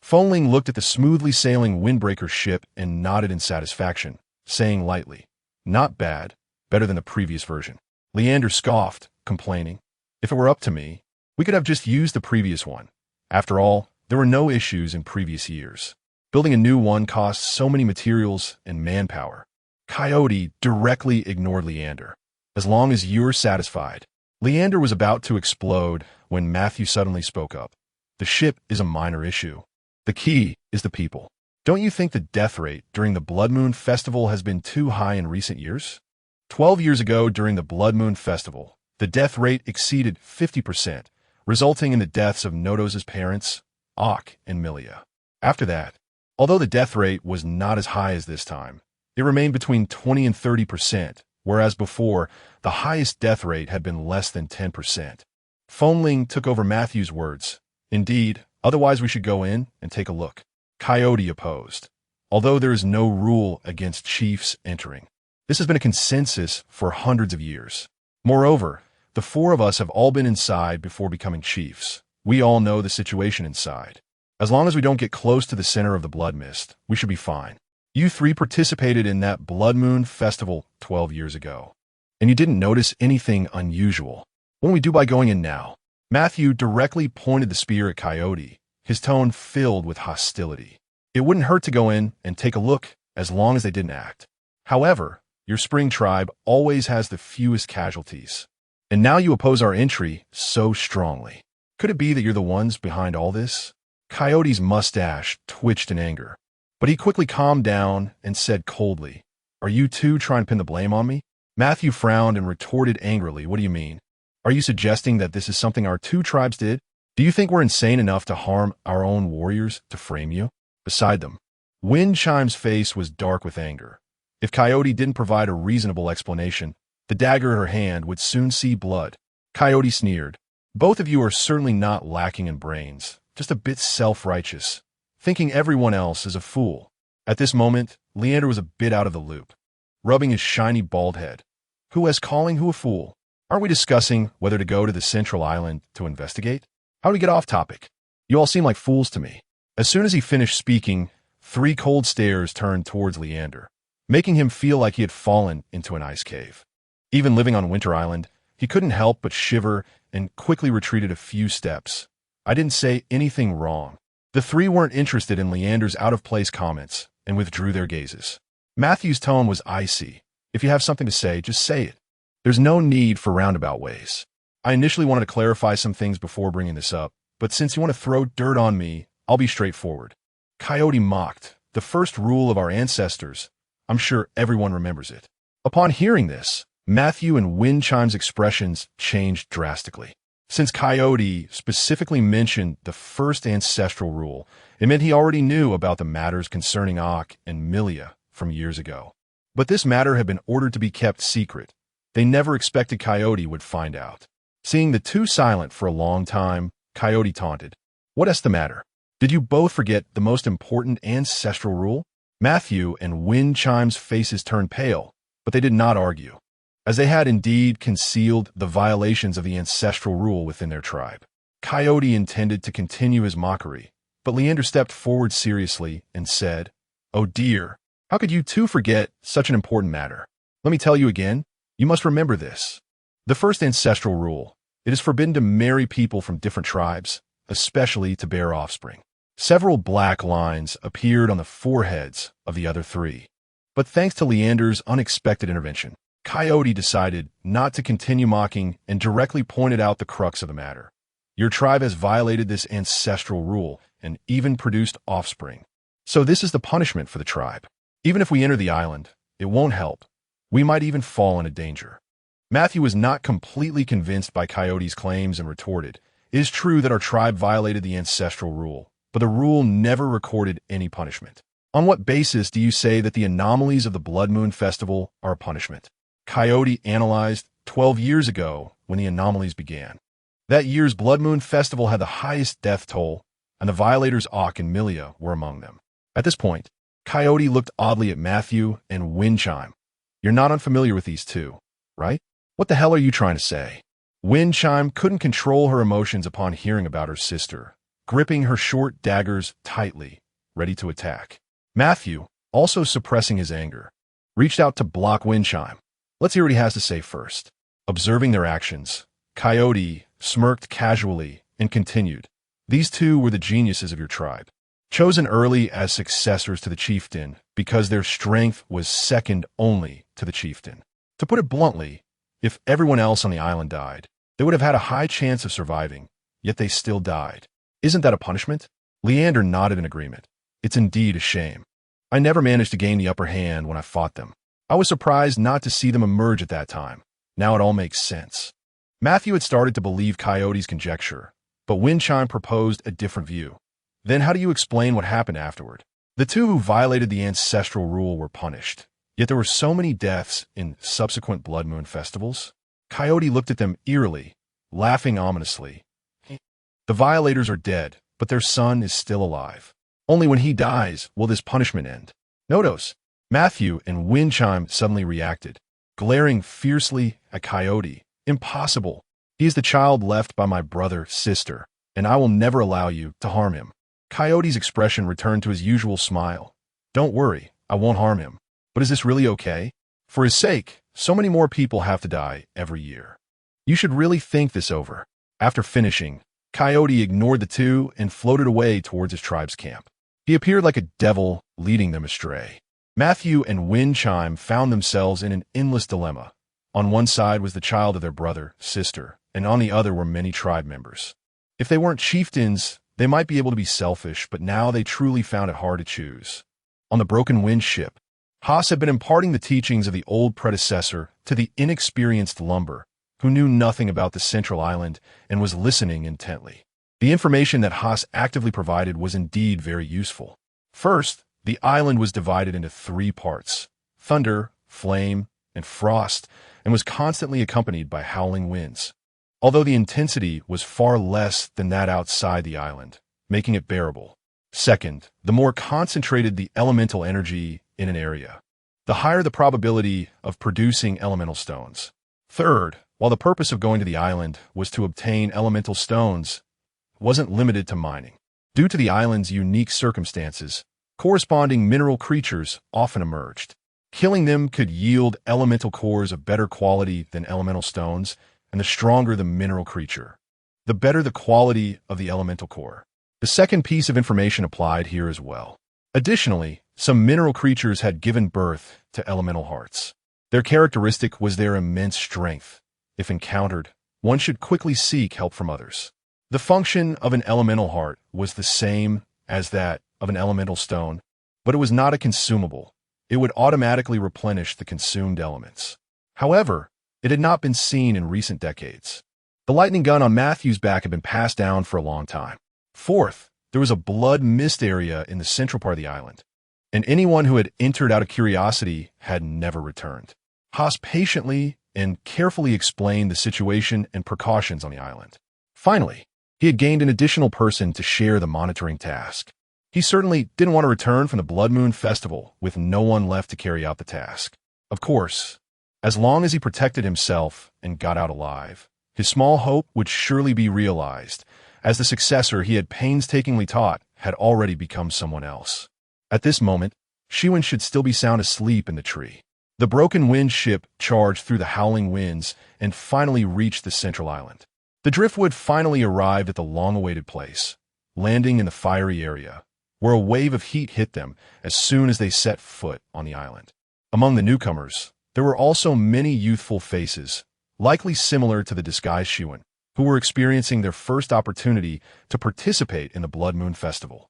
[SPEAKER 1] Foamling looked at the smoothly sailing windbreaker ship and nodded in satisfaction, saying lightly, "Not bad, better than the previous version." Leander scoffed, complaining, "If it were up to me, we could have just used the previous one. After all, there were no issues in previous years. Building a new one costs so many materials and manpower." Coyote directly ignored Leander. "As long as you're satisfied." Leander was about to explode when Matthew suddenly spoke up. "The ship is a minor issue. The key is the people. Don't you think the death rate during the Blood Moon Festival has been too high in recent years? 12 years ago during the Blood Moon Festival, the death rate exceeded 50%, resulting in the deaths of Nodos' parents, Ak and Milia. After that, Although the death rate was not as high as this time, it remained between 20 and 30%, whereas before, the highest death rate had been less than 10%. Foamling took over Matthew's words. Indeed, otherwise we should go in and take a look. Coyote opposed. Although there is no rule against chiefs entering, this has been a consensus for hundreds of years. Moreover, the four of us have all been inside before becoming chiefs. We all know the situation inside. As long as we don't get close to the center of the blood mist, we should be fine. You three participated in that Blood Moon Festival 12 years ago, and you didn't notice anything unusual. What do we do by going in now? Matthew directly pointed the spear at Coyote, his tone filled with hostility. It wouldn't hurt to go in and take a look as long as they didn't act. However, your spring tribe always has the fewest casualties. And now you oppose our entry so strongly. Could it be that you're the ones behind all this? Coyote's mustache twitched in anger, but he quickly calmed down and said coldly, "Are you two trying to pin the blame on me?" Matthew frowned and retorted angrily, "What do you mean? Are you suggesting that this is something our two tribes did? Do you think we're insane enough to harm our own warriors to frame you?" Beside them, Wind Chime's face was dark with anger. If Coyote didn't provide a reasonable explanation, the dagger in her hand would soon see blood. Coyote sneered, "Both of you are certainly not lacking in brains, just a bit self-righteous, thinking everyone else is a fool." At this moment, Leander was a bit out of the loop, rubbing his shiny bald head. "Who is calling who a fool? Aren't we discussing whether to go to the central island to investigate? How do we get off topic? You all seem like fools to me." As soon as he finished speaking, 3 cold stares turned towards Leander, making him feel like he had fallen into an ice cave. Even living on Winter Island, he couldn't help but shiver and quickly retreated a few steps. "I didn't say anything wrong." The 3 weren't interested in Leander's out-of-place comments and withdrew their gazes. Matthew's tone was icy. "If you have something to say, just say it. There's no need for roundabout ways. I initially wanted to clarify some things before bringing this up, but since you want to throw dirt on me, I'll be straightforward." Coyote mocked. "The first rule of our ancestors. I'm sure everyone remembers it." Upon hearing this, Matthew and Wind Chime's expressions changed drastically. Since Coyote specifically mentioned the first ancestral rule, it meant he already knew about the matters concerning Ak and Milia from years ago. But this matter had been ordered to be kept secret. They never expected Coyote would find out. Seeing the two silent for a long time, Coyote taunted, "What is the matter? Did you both forget the most important ancestral rule?" Matthew and Wind Chime's faces turned pale, but they did not argue, as they had indeed concealed the violations of the ancestral rule within their tribe. Coyote intended to continue his mockery, but Leander stepped forward seriously and said, "Oh dear, how could you two forget such an important matter? Let me tell you again, you must remember this. The first ancestral rule, it is forbidden to marry people from different tribes, especially to bear offspring." Several black lines appeared on the foreheads of the other 3. But thanks to Leander's unexpected intervention, Coyote decided not to continue mocking and directly pointed out the crux of the matter. "Your tribe has violated this ancestral rule and even produced offspring. So this is the punishment for the tribe. Even if we enter the island, it won't help. We might even fall into danger." Matthew was not completely convinced by Coyote's claims and retorted, "It is true that our tribe violated the ancestral rule, but the rule never recorded any punishment. On what basis do you say that the anomalies of the Blood Moon Festival are a punishment?" Coyote analyzed 12 years ago when the anomalies began. That year's Blood Moon Festival had the highest death toll, and the violators Ak and Milia were among them. At this point, Coyote looked oddly at Matthew and Wind Chime. "You're not unfamiliar with these two, right? What the hell are you trying to say?" Wind Chime couldn't control her emotions upon hearing about her sister, gripping her short daggers tightly, ready to attack. Matthew, also suppressing his anger, reached out to block Wind Chime. Let's hear what he has to say first. Observing their actions, Coyote smirked casually and continued, "These two were the geniuses of your tribe, chosen early as successors to the chieftain because their strength was second only to the chieftain. To put it bluntly, if everyone else on the island died, they would have had a high chance of surviving, yet they still died. Isn't that a punishment?" Leander nodded in agreement. "It's indeed a shame. I never managed to gain the upper hand when I fought them. I was surprised not to see them emerge at that time. Now it all makes sense." Matthew had started to believe Coyote's conjecture, but Wind Chime proposed a different view. "Then how do you explain what happened afterward? The two who violated the ancestral rule were punished, yet there were so many deaths in subsequent Blood Moon festivals. Coyote looked at them eerily, laughing ominously. The violators are dead, but their son is still alive. Only when he dies will this punishment end. Notos, Matthew and Windchime suddenly reacted, glaring fiercely at Coyote. Impossible. He is the child left by my brother, sister, and I will never allow you to harm him. Coyote's expression returned to his usual smile. Don't worry, I won't harm him. But is this really okay? For his sake, so many more people have to die every year. You should really think this over. After finishing, Coyote ignored the two and floated away towards his tribe's camp. He appeared like a devil, leading them astray. Matthew and Windchime found themselves in an endless dilemma. On one side was the child of their brother, sister, and on the other were many tribe members. If they weren't chieftains, they might be able to be selfish, but now they truly found it hard to choose. On the Broken Wind ship, Haas had been imparting the teachings of the old predecessor to the inexperienced Lumber, who knew nothing about the central island and was listening intently. The information that Haas actively provided was indeed very useful. First, the island was divided into 3 parts: thunder, flame, and frost, and was constantly accompanied by howling winds. Although the intensity was far less than that outside the island, making it bearable. Second, the more concentrated the elemental energy in an area, the higher the probability of producing elemental stones. Third, while the purpose of going to the island was to obtain elemental stones, it wasn't limited to mining. Due to the island's unique circumstances, corresponding mineral creatures often emerged. Killing them could yield elemental cores of better quality than elemental stones, and the stronger the mineral creature, the better the quality of the elemental core. The second piece of information applied here as well. Additionally, some mineral creatures had given birth to elemental hearts. Their characteristic was their immense strength. If encountered, one should quickly seek help from others. The function of an elemental heart was the same as that of an elemental stone, but it was not a consumable. It would automatically replenish the consumed elements. However, it had not been seen in recent decades. The lightning gun on Matthew's back had been passed down for a long time. Fourth, there was a blood mist area in the central part of the island, and anyone who had entered out of curiosity had never returned. Haas patiently and carefully explained the situation and precautions on the island. Finally, he had gained an additional person to share the monitoring task. He certainly didn't want to return from the Blood Moon Festival with no one left to carry out the task. Of course, as long as he protected himself and got out alive, his small hope would surely be realized, as the successor he had painstakingly taught had already become someone else. At this moment, Shiwen should still be sound asleep in the tree. The Broken Wind ship charged through the howling winds and finally reached the central island. The driftwood finally arrived at the long-awaited place, landing in the fiery area, where a wave of heat hit them as soon as they set foot on the island. Among the newcomers, there were also many youthful faces, likely similar to the disguised Shiwen, who were experiencing their first opportunity to participate in the Blood Moon Festival.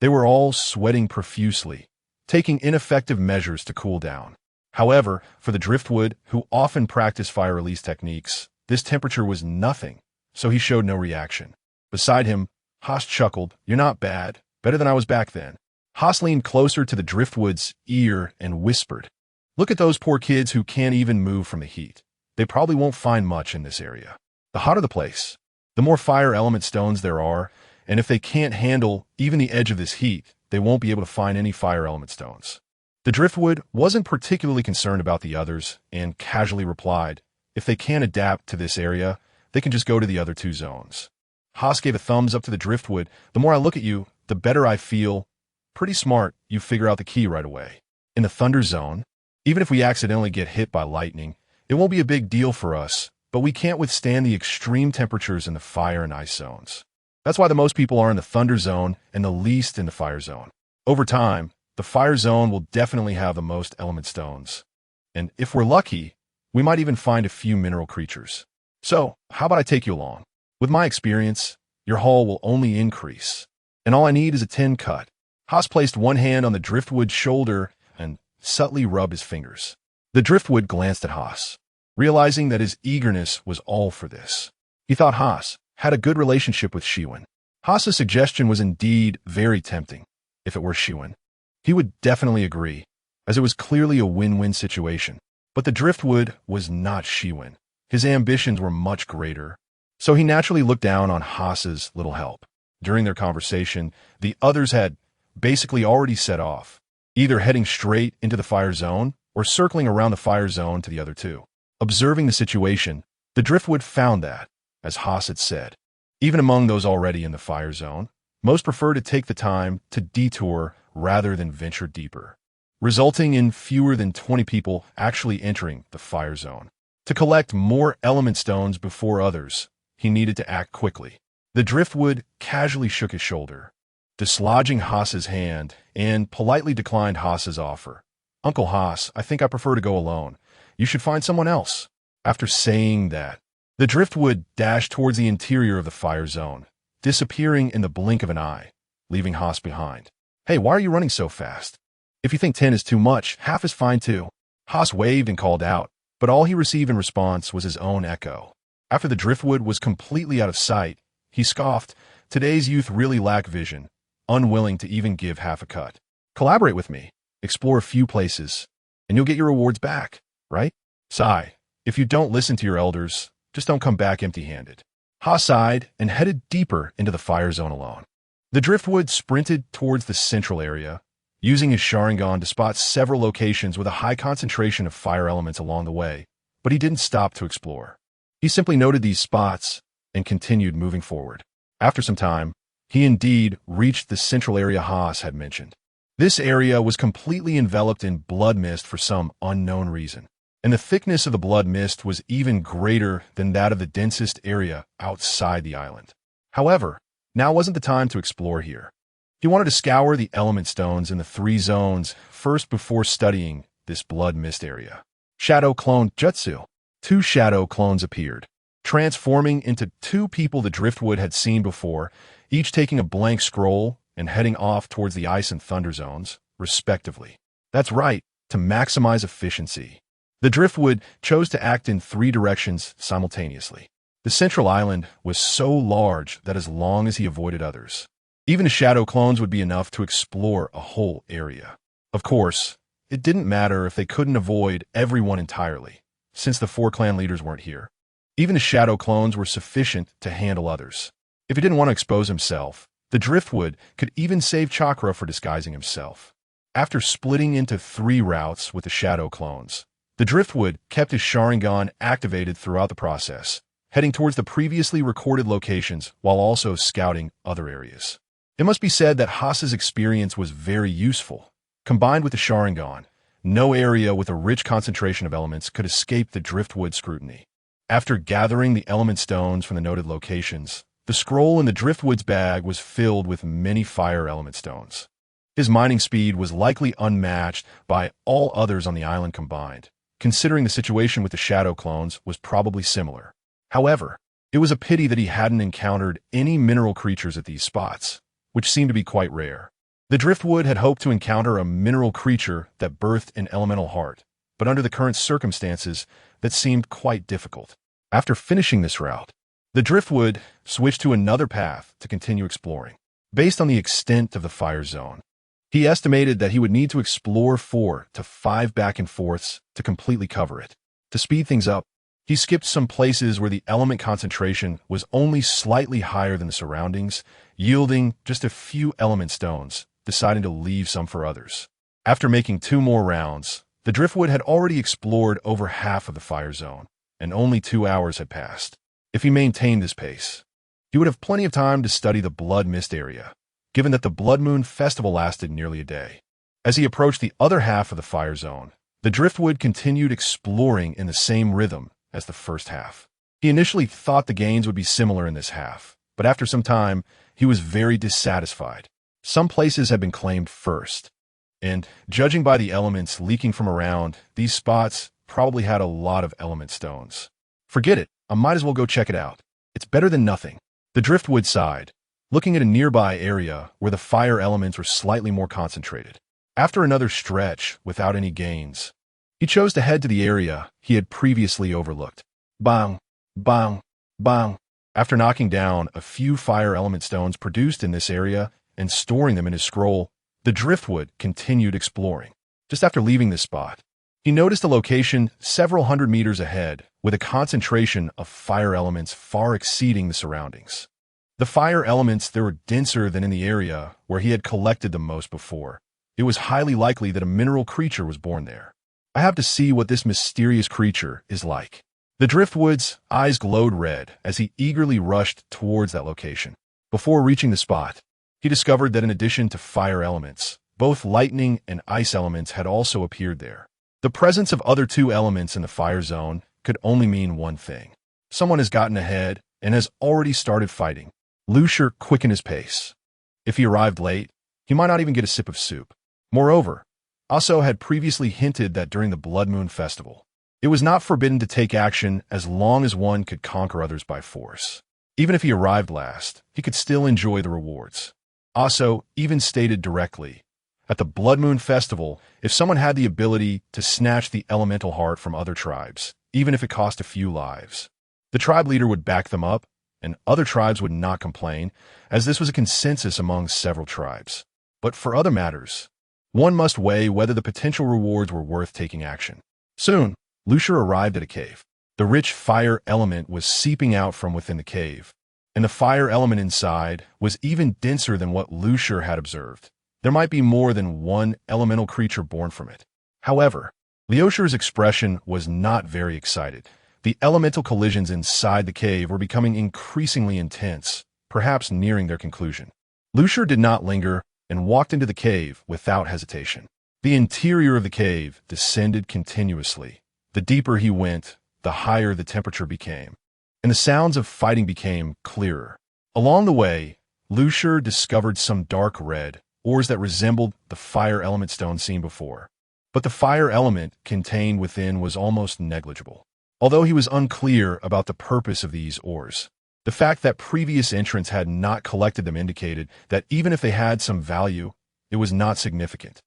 [SPEAKER 1] They were all sweating profusely, taking ineffective measures to cool down. However, for the driftwood, who often practiced fire release techniques, this temperature was nothing, so he showed no reaction. Beside him, Haas chuckled. "You're not bad. Better than I was back then." Haas leaned closer to the driftwood's ear and whispered, "Look at those poor kids who can't even move from the heat. They probably won't find much in this area. The hotter the place, the more fire element stones there are, and if they can't handle even the edge of this heat, they won't be able to find any fire element stones." The driftwood wasn't particularly concerned about the others and casually replied, "If they can't adapt to this area, they can just go to the other 2 zones." Haas gave a thumbs up to the driftwood. "The more I look at you, the better I feel. Pretty smart, you figure out the key right away. In the thunder zone, even if we accidentally get hit by lightning, it won't be a big deal for us, but we can't withstand the extreme temperatures in the fire and ice zones. That's why the most people are in the thunder zone and the least in the fire zone. Over time, the fire zone will definitely have the most element stones. And if we're lucky, we might even find a few mineral creatures. So, how about I take you along? With my experience, your haul will only increase. And all I need is a 10 cut." Haas placed one hand on the driftwood's shoulder and subtly rubbed his fingers. The driftwood glanced at Haas, realizing that his eagerness was all for this. He thought Haas had a good relationship with Shiwen. Haas's suggestion was indeed very tempting, if it were Shiwen. He would definitely agree, as it was clearly a win-win situation. But the driftwood was not Shiwen. His ambitions were much greater, so he naturally looked down on Haas's little help. During their conversation, the others had basically already set off, either heading straight into the fire zone or circling around the fire zone to the other two. Observing the situation, the driftwood found that, as Haas had said, even among those already in the fire zone, most prefer to take the time to detour rather than venture deeper, resulting in fewer than 20 people actually entering the fire zone. To collect more element stones before others, he needed to act quickly. The driftwood casually shook his shoulder, dislodging Haas's hand, and politely declined Haas's offer. "Uncle Haas, I think I prefer to go alone. You should find someone else." After saying that, the driftwood dashed towards the interior of the fire zone, disappearing in the blink of an eye, leaving Haas behind. "Hey, why are you running so fast? If you think 10 is too much, half is fine too." Haas waved and called out, but all he received in response was his own echo. After the driftwood was completely out of sight, he scoffed. Today's youth really lack vision, unwilling to even give half a cut. "Collaborate with me, explore a few places, and you'll get your rewards back, right? Sigh, if you don't listen to your elders, just don't come back empty-handed." Haas sighed and headed deeper into the fire zone alone. The driftwood sprinted towards the central area, using his Sharingan to spot several locations with a high concentration of fire elements along the way, but he didn't stop to explore. He simply noted these spots and continued moving forward. After some time, he indeed reached the central area Haas had mentioned. This area was completely enveloped in blood mist for some unknown reason, and the thickness of the blood mist was even greater than that of the densest area outside the island. However, now wasn't the time to explore here. He wanted to scour the element stones in the 3 zones first before studying this blood mist area. Shadow Clone Jutsu. 2 shadow clones appeared, transforming into 2 people the driftwood had seen before, each taking a blank scroll and heading off towards the ice and thunder zones, respectively. That's right, to maximize efficiency. The driftwood chose to act in 3 directions simultaneously. The central island was so large that as long as he avoided others, even his shadow clones would be enough to explore a whole area. Of course, it didn't matter if they couldn't avoid everyone entirely, since the 4 clan leaders weren't here. Even his shadow clones were sufficient to handle others. If he didn't want to expose himself, the driftwood could even save chakra for disguising himself. After splitting into 3 routes with the shadow clones, the driftwood kept his Sharingan activated throughout the process, heading towards the previously recorded locations while also scouting other areas. It must be said that Haas's experience was very useful. Combined with the Sharingan, no area with a rich concentration of elements could escape the driftwood scrutiny. After gathering the element stones from the noted locations, the scroll in the driftwood's bag was filled with many fire element stones. His mining speed was likely unmatched by all others on the island combined, considering the situation with the shadow clones was probably similar. However, it was a pity that he hadn't encountered any mineral creatures at these spots, which seemed to be quite rare. The driftwood had hoped to encounter a mineral creature that birthed an elemental heart, but under the current circumstances, that seemed quite difficult. After finishing this route, the driftwood switched to another path to continue exploring. Based on the extent of the fire zone, he estimated that he would need to explore 4 to 5 back and forths to completely cover it. To speed things up, he skipped some places where the element concentration was only slightly higher than the surroundings, yielding just a few element stones, deciding to leave some for others. After making 2 more rounds, the driftwood had already explored over half of the fire zone, and only 2 hours had passed. If he maintained this pace, he would have plenty of time to study the blood mist area, given that the Blood Moon Festival lasted nearly a day. As he approached the other half of the fire zone, the driftwood continued exploring in the same rhythm as the first half. He initially thought the gains would be similar in this half, but after some time, he was very dissatisfied. Some places had been claimed first, and judging by the elements leaking from around, these spots probably had a lot of element stones. Forget it, I might as well go check it out. It's better than nothing. The driftwood sighed, looking at a nearby area where the fire elements were slightly more concentrated. After another stretch without any gains, he chose to head to the area he had previously overlooked. Bang, bang, bang. After knocking down a few fire element stones produced in this area and storing them in his scroll, The driftwood continued exploring. Just after leaving this spot, he noticed a location several hundred meters ahead with a concentration of fire elements far exceeding the surroundings. The fire elements there were denser than in the area where he had collected them most before. It was highly likely that a mineral creature was born there. I have to see what this mysterious creature is like. The driftwood's eyes glowed red as he eagerly rushed towards that location. Before reaching the spot, he discovered that in addition to fire elements, both lightning and ice elements had also appeared there. The presence of other two elements in the fire zone could only mean one thing. Someone has gotten ahead and has already started fighting. Lucier quickened his pace. If he arrived late, he might not even get a sip of soup. Moreover, Aso had previously hinted that during the Blood Moon Festival, it was not forbidden to take action as long as one could conquer others by force. Even if he arrived last, he could still enjoy the rewards. Aso even stated directly, at the Blood Moon Festival, if someone had the ability to snatch the elemental heart from other tribes, even if it cost a few lives, the tribe leader would back them up, and other tribes would not complain, as this was a consensus among several tribes. But for other matters, one must weigh whether the potential rewards were worth taking action. Soon, Lucier arrived at a cave. The rich fire element was seeping out from within the cave, and the fire element inside was even denser than what Lucier had observed. There might be more than one elemental creature born from it. However, Leoshir's expression was not very excited. The elemental collisions inside the cave were becoming increasingly intense, perhaps nearing their conclusion. Lucier did not linger and walked into the cave without hesitation. The interior of the cave descended continuously. The deeper he went, the higher the temperature became, and the sounds of fighting became clearer. Along the way, Lucier discovered some dark red ores that resembled the fire element stone seen before, but the fire element contained within was almost negligible. Although he was unclear about the purpose of these ores, the fact that previous entrants had not collected them indicated that even if they had some value, it was not significant.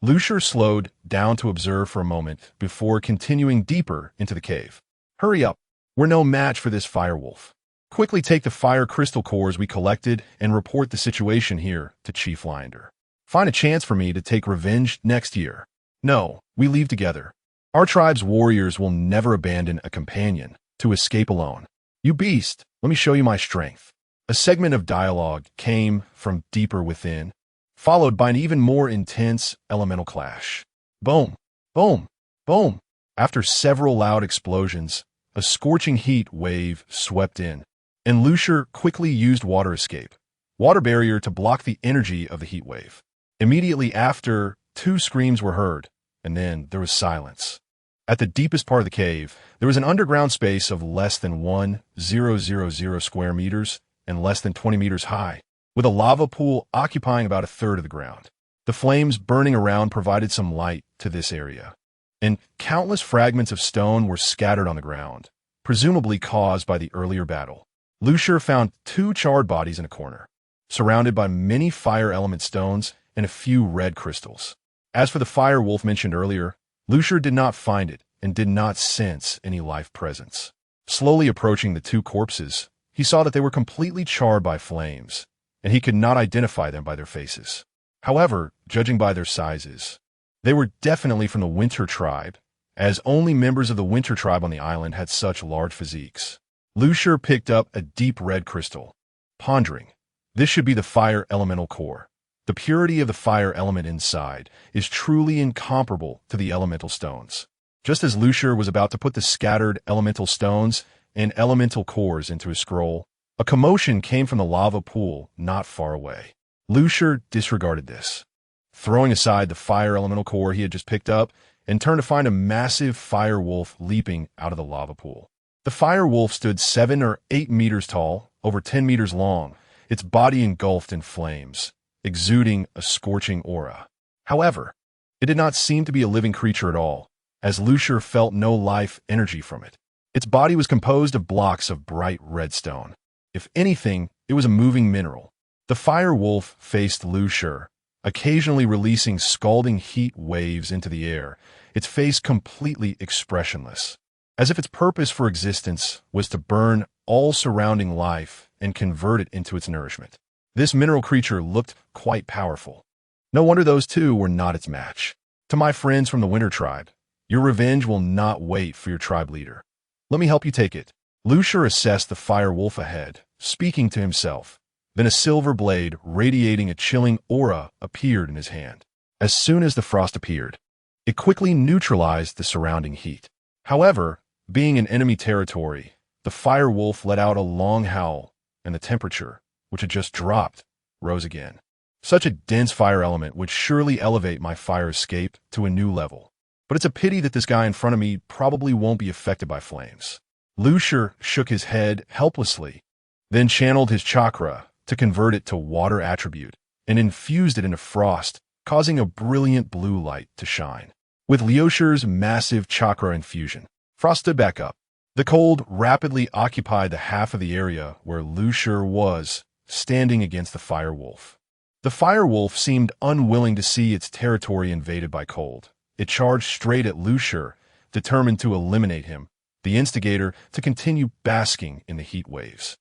[SPEAKER 1] Lucier slowed down to observe for a moment before continuing deeper into the cave. Hurry up, we're no match for this firewolf. Quickly take the fire crystal cores we collected and report the situation here to Chief Linder. Find a chance for me to take revenge next year. No, we leave together. Our tribe's warriors will never abandon a companion to escape alone. You beast, let me show you my strength. A segment of dialogue came from deeper within, followed by an even more intense elemental clash. Boom, boom, boom. After several loud explosions, a scorching heat wave swept in, and Lucier quickly used water escape, water barrier to block the energy of the heat wave. Immediately after, two screams were heard, and then there was silence. At the deepest part of the cave, there was an underground space of less than 1,000 square meters and less than 20 meters high, with a lava pool occupying about a third of the ground. The flames burning around provided some light to this area, and countless fragments of stone were scattered on the ground, presumably caused by the earlier battle. Lucier found two charred bodies in a corner, surrounded by many fire element stones and a few red crystals. As for the fire wolf mentioned earlier, Lucier did not find it and did not sense any life presence. Slowly approaching the two corpses, he saw that they were completely charred by flames, and he could not identify them by their faces. However, judging by their sizes, they were definitely from the Winter Tribe, as only members of the Winter Tribe on the island had such large physiques. Lucier picked up a deep red crystal, pondering, this should be the fire elemental core. The purity of the fire element inside is truly incomparable to the elemental stones. Just as Lucier was about to put the scattered elemental stones and elemental cores into his scroll, a commotion came from the lava pool not far away. Lucier disregarded this, throwing aside the fire elemental core he had just picked up, and turned to find a massive fire wolf leaping out of the lava pool. The fire wolf stood 7 or 8 meters tall, over 10 meters long, its body engulfed in flames, exuding a scorching aura. However, it did not seem to be a living creature at all, as Lucier felt no life energy from it. Its body was composed of blocks of bright red stone. If anything, it was a moving mineral. The fire wolf faced Lucier, occasionally releasing scalding heat waves into the air, its face completely expressionless, as if its purpose for existence was to burn all surrounding life and convert it into its nourishment. This mineral creature looked quite powerful. No wonder those two were not its match. To my friends from the Winter Tribe, your revenge will not wait for your tribe leader. Let me help you take it. Lucier assessed the fire wolf ahead, speaking to himself. Then a silver blade, radiating a chilling aura, appeared in his hand. As soon as the frost appeared, it quickly neutralized the surrounding heat. However, being in enemy territory, the fire wolf let out a long howl, and the temperature, which had just dropped, rose again. Such a dense fire element would surely elevate my fire escape to a new level. But it's a pity that this guy in front of me probably won't be affected by flames. Lucier shook his head helplessly, then channeled his chakra to convert it to water attribute and infused it into frost, causing a brilliant blue light to shine. With Lucier's massive chakra infusion, frost stood back up. The cold rapidly occupied the half of the area where Lucier was, standing against the fire wolf. The fire wolf seemed unwilling to see its territory invaded by cold. It charged straight at Lucier, determined to eliminate him, the instigator to continue basking in the heat waves.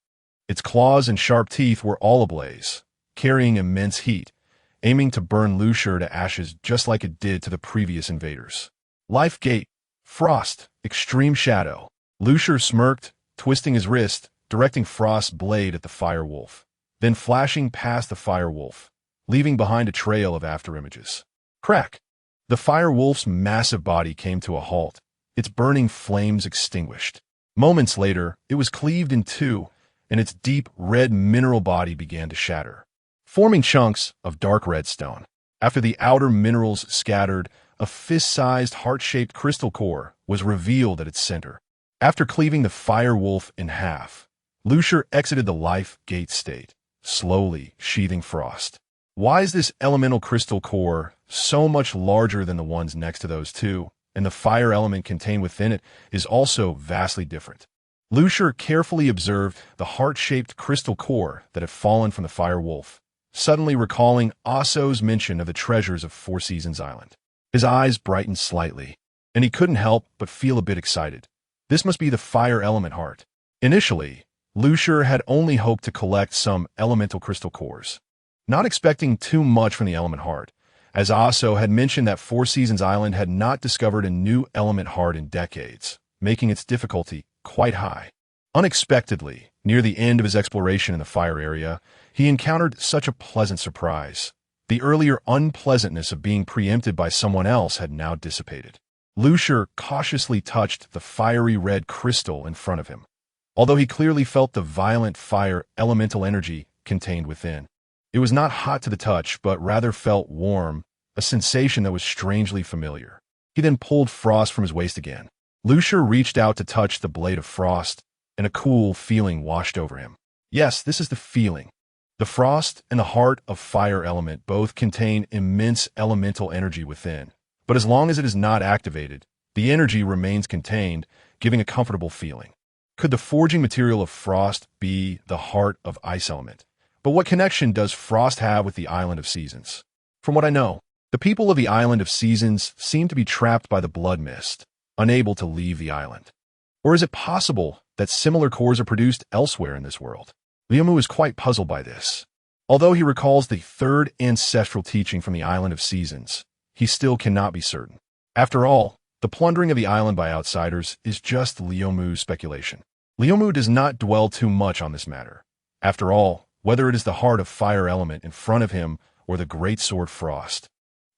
[SPEAKER 1] Its claws and sharp teeth were all ablaze, carrying immense heat, aiming to burn Lucier to ashes just like it did to the previous invaders. Life Gate, Frost, Extreme Shadow. Lucier smirked, twisting his wrist, directing Frost's blade at the fire wolf, then flashing past the fire wolf, leaving behind a trail of afterimages. Crack! The fire wolf's massive body came to a halt, its burning flames extinguished. Moments later, it was cleaved in two, and its deep red mineral body began to shatter, forming chunks of dark red stone. After the outer minerals scattered, a fist-sized heart-shaped crystal core was revealed at its center. After cleaving the fire wolf in half, Lucier exited the life gate state, slowly sheathing frost. Why is this elemental crystal core so much larger than the ones next to those two, and the fire element contained within it is also vastly different? Lucier carefully observed the heart-shaped crystal core that had fallen from the fire wolf, suddenly recalling Aso's mention of the treasures of Four Seasons Island. His eyes brightened slightly, and he couldn't help but feel a bit excited. This must be the fire element heart. Initially, Lucier had only hoped to collect some elemental crystal cores, not expecting too much from the element heart, as Aso had mentioned that Four Seasons Island had not discovered a new element heart in decades, making its difficulty quite high. Unexpectedly, near the end of his exploration in the fire area, he encountered such a pleasant surprise. The earlier unpleasantness of being preempted by someone else had now dissipated. Lucier cautiously touched the fiery red crystal in front of him, although he clearly felt the violent fire elemental energy contained within. It was not hot to the touch, but rather felt warm, a sensation that was strangely familiar. He then pulled frost from his waist again. Lucier reached out to touch the blade of frost, and a cool feeling washed over him. Yes, this is the feeling. The frost and the heart of fire element both contain immense elemental energy within, but as long as it is not activated, the energy remains contained, giving a comfortable feeling. Could the forging material of frost be the heart of ice element? But what connection does frost have with the Island of Seasons? From what I know, the people of the Island of Seasons seem to be trapped by the blood mist, unable to leave the island. Or is it possible that similar cores are produced elsewhere in this world? Liumu is quite puzzled by this. Although he recalls the third ancestral teaching from the Island of Seasons, he still cannot be certain. After all, the plundering of the island by outsiders is just Liumu's speculation. Liumu does not dwell too much on this matter. After all, whether it is the heart of fire element in front of him or the great sword Frost,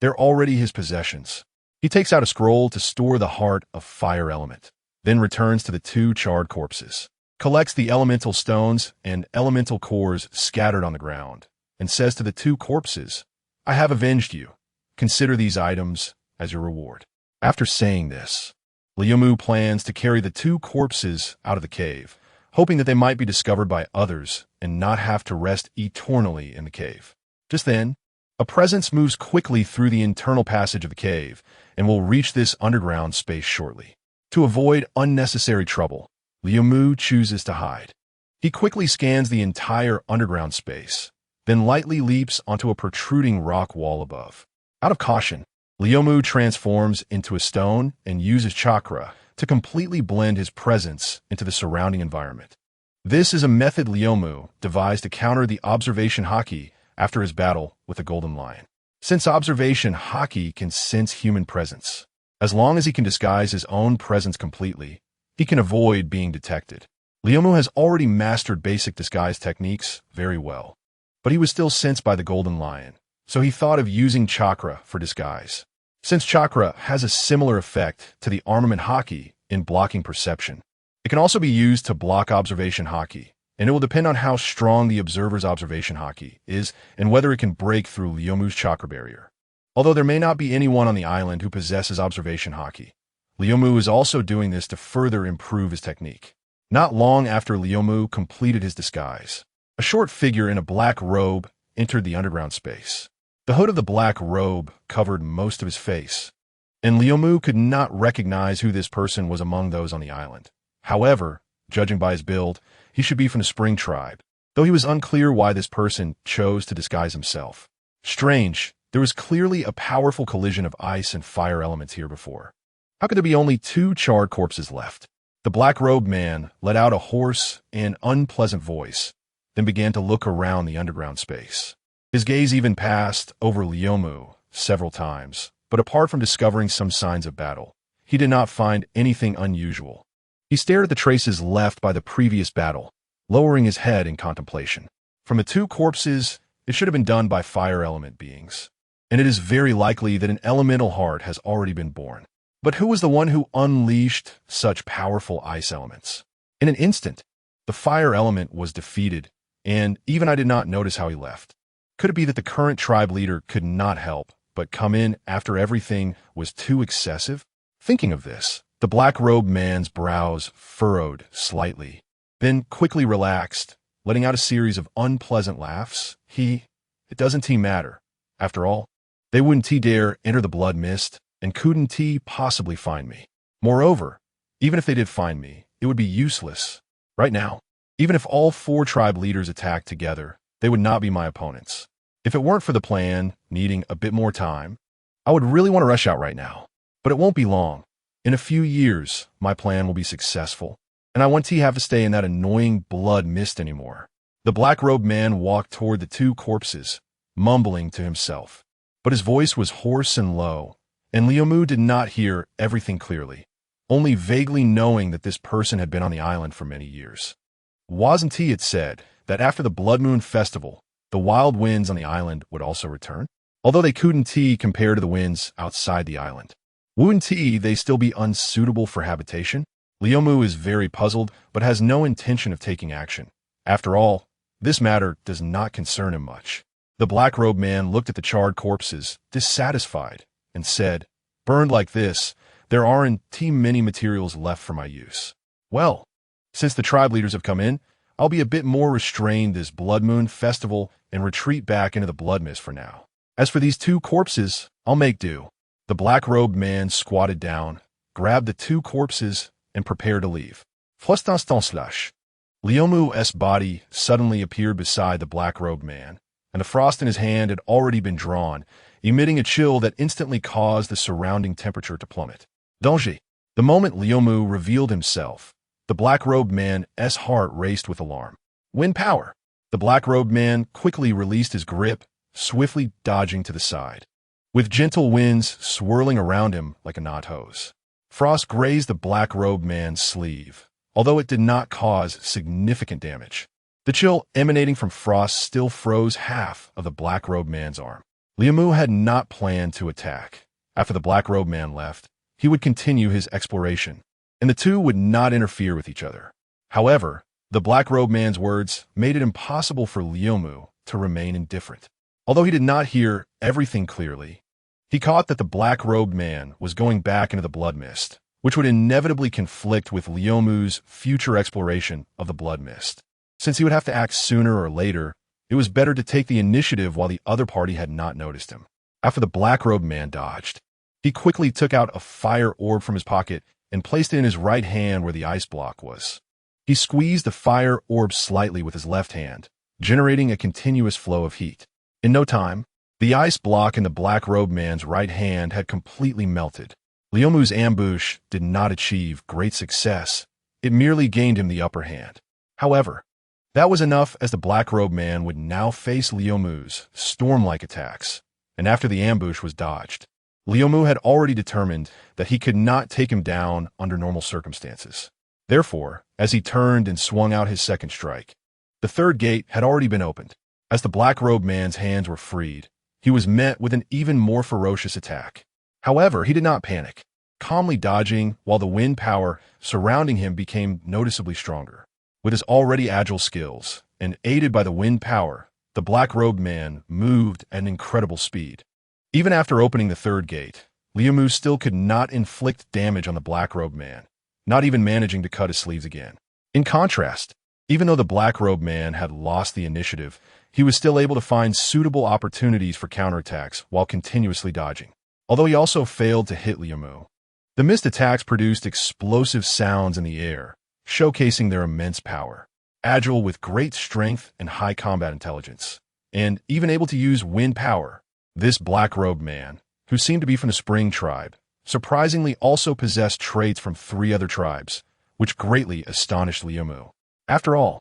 [SPEAKER 1] they're already his possessions. He takes out a scroll to store the heart of fire element, then returns to the two charred corpses, collects the elemental stones and elemental cores scattered on the ground, and says to the two corpses, "I have avenged you. Consider these items as your reward." After saying this, Liumu plans to carry the two corpses out of the cave, hoping that they might be discovered by others and not have to rest eternally in the cave. Just then, a presence moves quickly through the internal passage of the cave and will reach this underground space shortly. To avoid unnecessary trouble, Liumu chooses to hide. He quickly scans the entire underground space, then lightly leaps onto a protruding rock wall above. Out of caution, Liumu transforms into a stone and uses chakra to completely blend his presence into the surrounding environment. This is a method Liumu devised to counter the observation haki after his battle with the Golden Lion. since observation Haki can sense human presence. As long as he can disguise his own presence completely, he can avoid being detected. Leomu has already mastered basic disguise techniques very well, but he was still sensed by the Golden Lion, so he thought of using chakra for disguise. Since chakra has a similar effect to the armament Haki in blocking perception, it can also be used to block observation Haki, and it will depend on how strong the observer's observation Haki is and whether it can break through Leomu's chakra barrier. Although there may not be anyone on the island who possesses observation Haki, Leomu is also doing this to further improve his technique. Not long after Leomu completed his disguise, a short figure in a black robe entered the underground space. The hood of the black robe covered most of his face, and Leomu could not recognize who this person was among those on the island. However, judging by his build, he should be from the Spring Tribe, though he was unclear why this person chose to disguise himself. Strange, there was clearly a powerful collision of ice and fire elements here before. How could there be only 2 charred corpses left? The black-robed man let out a hoarse and unpleasant voice, then began to look around the underground space. His gaze even passed over Leomu several times, but apart from discovering some signs of battle, he did not find anything unusual. He stared at the traces left by the previous battle, lowering his head in contemplation. From the 2 corpses, it should have been done by fire element beings, and it is very likely that an elemental heart has already been born. But who was the one who unleashed such powerful ice elements? In an instant, the fire element was defeated, and even I did not notice how he left. Could it be that the current tribe leader could not help but come in after everything was too excessive? Thinking of this, the black-robed man's brows furrowed slightly, then quickly relaxed, letting out a series of unpleasant laughs. It doesn't matter. After all, they wouldn't dare enter the blood mist, and couldn't possibly find me. Moreover, even if they did find me, it would be useless. Right now, even if all 4 tribe leaders attacked together, they would not be my opponents. If it weren't for the plan needing a bit more time, I would really want to rush out right now. But it won't be long. In a few years, my plan will be successful, and I won't have to stay in that annoying blood mist anymore. The black-robed man walked toward the 2 corpses, mumbling to himself. But his voice was hoarse and low, and Leomu did not hear everything clearly, only vaguely knowing that this person had been on the island for many years. Wasn't he had said that after the Blood Moon Festival, the wild winds on the island would also return? Although they couldn't compare to the winds outside the island. Wouldn't they still be unsuitable for habitation? Leomu is very puzzled, but has no intention of taking action. After all, this matter does not concern him much. The black-robed man looked at the charred corpses, dissatisfied, and said, "Burned like this, there aren't many materials left for my use. Well, since the tribe leaders have come in, I'll be a bit more restrained this Blood Moon Festival and retreat back into the blood mist for now. As for these 2 corpses, I'll make do." The black-robed man squatted down, grabbed the 2 corpses, and prepared to leave. Flustinstance. Leomu's body suddenly appeared beside the black-robed man, and the frost in his hand had already been drawn, emitting a chill that instantly caused the surrounding temperature to plummet. Danger. The moment Leomu revealed himself, the black-robed man's heart raced with alarm. Wind power. The black-robed man quickly released his grip, swiftly dodging to the side. With gentle winds swirling around him like a knot hose, frost grazed the black-robed man's sleeve, although it did not cause significant damage. The chill emanating from frost still froze half of the black-robed man's arm. Leomu had not planned to attack. After the black-robed man left, he would continue his exploration, and the 2 would not interfere with each other. However, the black-robed man's words made it impossible for Leomu to remain indifferent. Although he did not hear everything clearly, he caught that the black-robed man was going back into the blood mist, which would inevitably conflict with Leomu's future exploration of the blood mist. Since he would have to act sooner or later, it was better to take the initiative while the other party had not noticed him. After the black-robed man dodged, he quickly took out a fire orb from his pocket and placed it in his right hand where the ice block was. He squeezed the fire orb slightly with his left hand, generating a continuous flow of heat. In no time, the ice block in the black-robed man's right hand had completely melted. Leomu's ambush did not achieve great success. It merely gained him the upper hand. However, that was enough, as the black-robed man would now face Leomu's storm-like attacks, and after the ambush was dodged, Liumu had already determined that he could not take him down under normal circumstances. Therefore, as he turned and swung out his second strike, the third gate had already been opened. As the black-robed man's hands were freed, he was met with an even more ferocious attack. However, he did not panic, calmly dodging while the wind power surrounding him became noticeably stronger. With his already agile skills, and aided by the wind power, the black-robed man moved at an incredible speed. Even after opening the third gate, Liumu still could not inflict damage on the black-robed man, not even managing to cut his sleeves again. In contrast, even though the black-robed man had lost the initiative, he was still able to find suitable opportunities for counterattacks while continuously dodging. Although he also failed to hit Liumu, the missed attacks produced explosive sounds in the air, showcasing their immense power. Agile with great strength and high combat intelligence, and even able to use wind power, this black-robed man, who seemed to be from the Spring tribe, surprisingly also possessed traits from 3 other tribes, which greatly astonished Liumu. After all,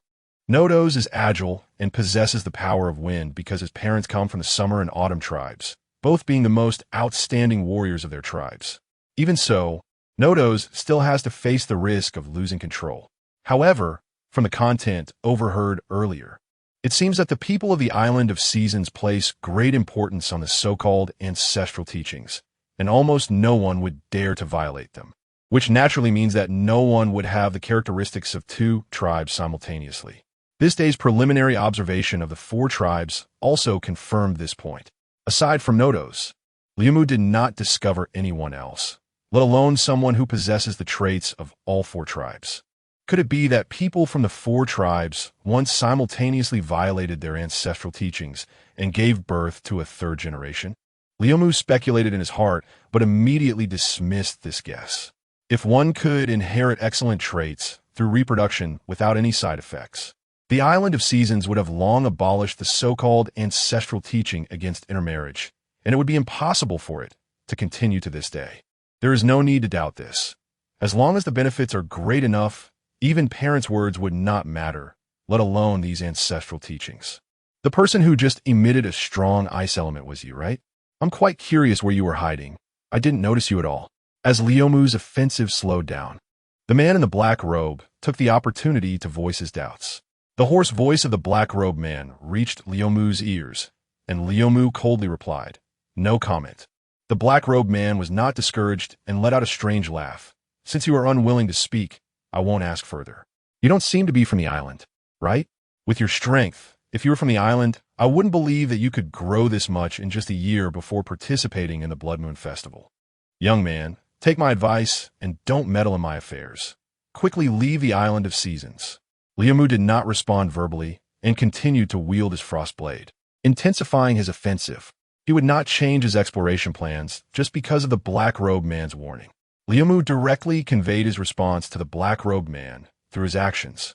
[SPEAKER 1] Nodos is agile and possesses the power of wind because his parents come from the Summer and Autumn tribes, both being the most outstanding warriors of their tribes. Even so, Nodos still has to face the risk of losing control. However, from the content overheard earlier, it seems that the people of the Island of Seasons place great importance on the so-called ancestral teachings, and almost no one would dare to violate them, which naturally means that no one would have the characteristics of 2 tribes simultaneously. This day's preliminary observation of the 4 tribes also confirmed this point. Aside from Nodos, Liumu did not discover anyone else, let alone someone who possesses the traits of all 4 tribes. Could it be that people from the 4 tribes once simultaneously violated their ancestral teachings and gave birth to a 3rd generation? Liumu speculated in his heart, but immediately dismissed this guess. If one could inherit excellent traits through reproduction without any side effects, the Island of Seasons would have long abolished the so-called ancestral teaching against intermarriage, and it would be impossible for it to continue to this day. There is no need to doubt this. As long as the benefits are great enough, even parents' words would not matter, let alone these ancestral teachings. The person who just emitted a strong ice element was you, right? I'm quite curious where you were hiding. I didn't notice you at all. As Liumu's offensive slowed down, the man in the black robe took the opportunity to voice his doubts. The hoarse voice of the black-robed man reached Liumu's ears, and Liumu coldly replied, "No comment." The black-robed man was not discouraged and let out a strange laugh. "Since you are unwilling to speak, I won't ask further. You don't seem to be from the island, right? With your strength, if you were from the island, I wouldn't believe that you could grow this much in just a year before participating in the Blood Moon Festival. Young man, take my advice and don't meddle in my affairs. Quickly leave the Island of Seasons." Liumu did not respond verbally and continued to wield his frost blade, intensifying his offensive. He would not change his exploration plans just because of the black-robed man's warning. Liumu directly conveyed his response to the black-robed man through his actions,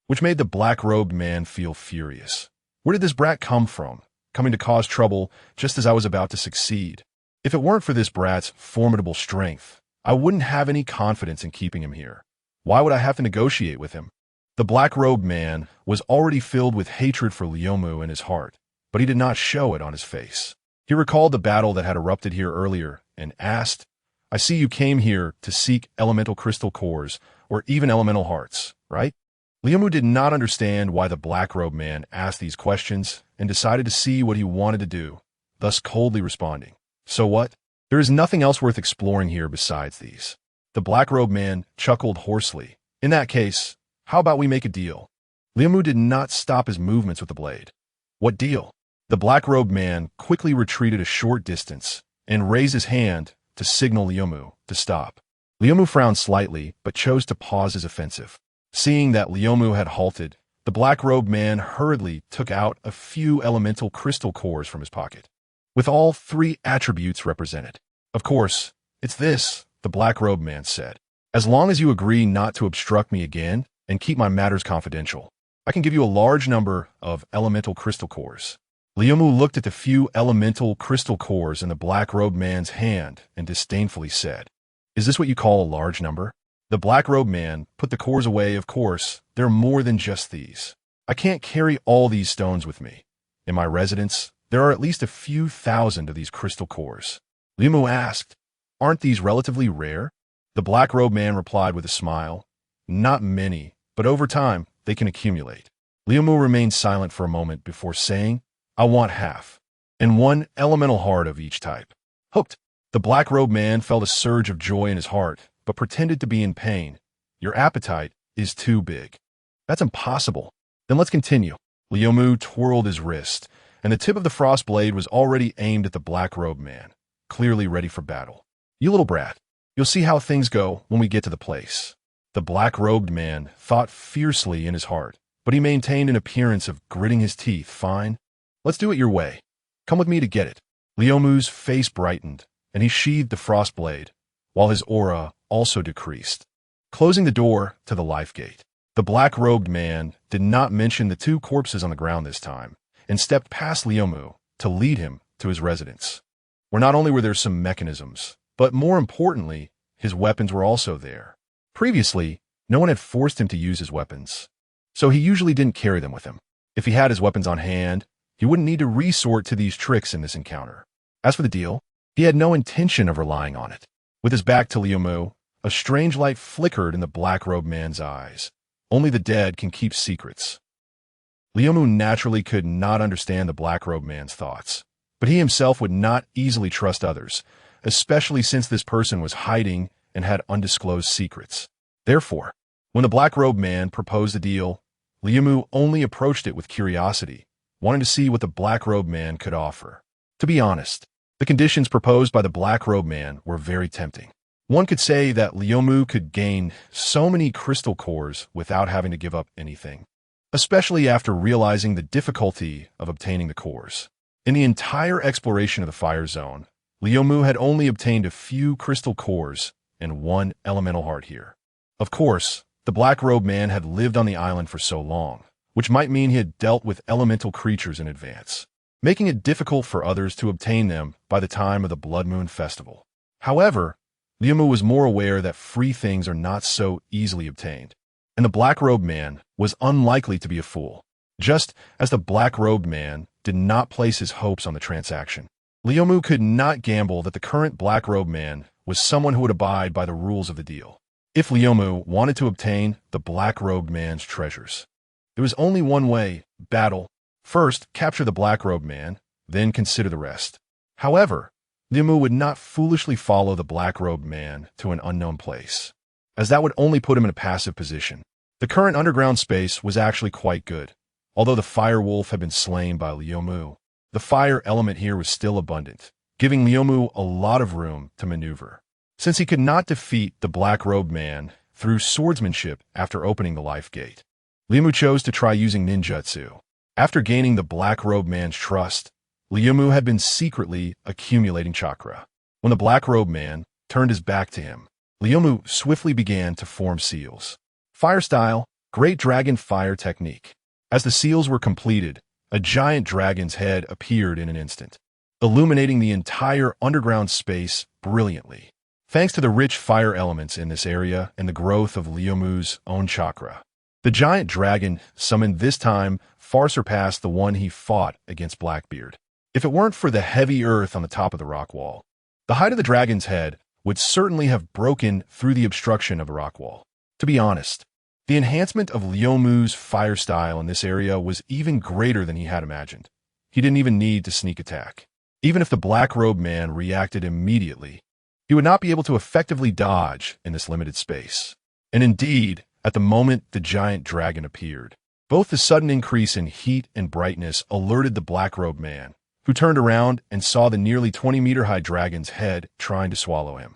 [SPEAKER 1] which made the black-robed man feel furious. Where did this brat come from, coming to cause trouble just as I was about to succeed? If it weren't for this brat's formidable strength, I wouldn't have any confidence in keeping him here. Why would I have to negotiate with him? The black-robed man was already filled with hatred for Liumu in his heart, but he did not show it on his face. He recalled the battle that had erupted here earlier and asked, "I see you came here to seek elemental crystal cores or even elemental hearts, right?" Liumu did not understand why the black-robed man asked these questions and decided to see what he wanted to do, thus coldly responding, "So what? There is nothing else worth exploring here besides these." The black-robed man chuckled hoarsely. "In that case, how about we make a deal?" Liumu did not stop his movements with the blade. "What deal?" The black-robed man quickly retreated a short distance and raised his hand to signal Liumu to stop. Liumu frowned slightly but chose to pause his offensive. Seeing that Liumu had halted, the black-robed man hurriedly took out a few elemental crystal cores from his pocket, with all 3 attributes represented. "Of course, it's this," the black-robed man said. "As long as you agree not to obstruct me again and keep my matters confidential, I can give you a large number of elemental crystal cores." Liumu looked at the few elemental crystal cores in the black-robed man's hand and disdainfully said, "Is this what you call a large number?" The black-robed man put the cores away. "Of course, there are more than just these. I can't carry all these stones with me. In my residence, There are at least a few thousand of these crystal cores. Liu asked, "Aren't these relatively rare?" The black-robed man replied with a smile, "Not many, but over time, they can accumulate." Liu remained silent for a moment before saying, "I want half, and one elemental heart of each type." Hooked. The black-robed man felt a surge of joy in his heart, but pretended to be in pain. "Your appetite is too big." "That's impossible." "Then let's continue." Liu twirled his wrist, and the tip of the frost blade was already aimed at the black-robed man, clearly ready for battle. "You little brat. You'll see how things go when we get to the place." The black-robed man thought fiercely in his heart, but he maintained an appearance of gritting his teeth. "Fine. Let's do it your way. Come with me to get it." Liu's face brightened, and he sheathed the frost blade, while his aura also decreased, closing the door to the life gate. The black-robed man did not mention the two corpses on the ground this time, and stepped past Liu to lead him to his residence, where not only were there some mechanisms, but more importantly, his weapons were also there. Previously, no one had forced him to use his weapons, so he usually didn't carry them with him. If he had his weapons on hand, he wouldn't need to resort to these tricks in this encounter. As for the deal, he had no intention of relying on it. With his back to Liu, a strange light flickered in the black-robed man's eyes. Only the dead can keep secrets. Liu naturally could not understand the black-robed man's thoughts, but he himself would not easily trust others, especially since this person was hiding and had undisclosed secrets. Therefore, when the black-robed man proposed a deal, Liu only approached it with curiosity, wanting to see what the black-robed man could offer. To be honest, the conditions proposed by the black-robed man were very tempting. One could say that Liu could gain so many crystal cores without having to give up anything, especially after realizing the difficulty of obtaining the cores. In the entire exploration of the fire zone, Liu had only obtained a few crystal cores and one elemental heart here. Of course, the black-robed man had lived on the island for so long, which might mean he had dealt with elemental creatures in advance, making it difficult for others to obtain them by the time of the Blood Moon Festival. However, Liu was more aware that free things are not so easily obtained, and the black-robed man was unlikely to be a fool. Just as the black-robed man did not place his hopes on the transaction, Liu could not gamble that the current black-robed man was someone who would abide by the rules of the deal. If Liu wanted to obtain the black-robed man's treasures, there was only one way: battle. First, capture the black-robed man, then consider the rest. However, Liu would not foolishly follow the black-robed man to an unknown place, as that would only put him in a passive position. The current underground space was actually quite good. Although the fire wolf had been slain by Liu, the fire element here was still abundant, giving Liu a lot of room to maneuver. Since he could not defeat the black-robed man through swordsmanship after opening the life gate, Liu chose to try using ninjutsu. After gaining the black-robed man's trust, Liu had been secretly accumulating chakra. When the black-robed man turned his back to him, Liu swiftly began to form seals. Fire style, Great Dragon Fire Technique. As the seals were completed, a giant dragon's head appeared in an instant, illuminating the entire underground space brilliantly. Thanks to the rich fire elements in this area and the growth of Liu's own chakra, the giant dragon summoned this time far surpassed the one he fought against Blackbeard. If it weren't for the heavy earth on the top of the rock wall, the height of the dragon's head would certainly have broken through the obstruction of the rock wall. To be honest, the enhancement of Liu's fire style in this area was even greater than he had imagined. He didn't even need to sneak attack. Even if the black-robed man reacted immediately, he would not be able to effectively dodge in this limited space. And indeed, at the moment the giant dragon appeared, both the sudden increase in heat and brightness alerted the black-robed man, who turned around and saw the nearly 20-meter-high dragon's head trying to swallow him.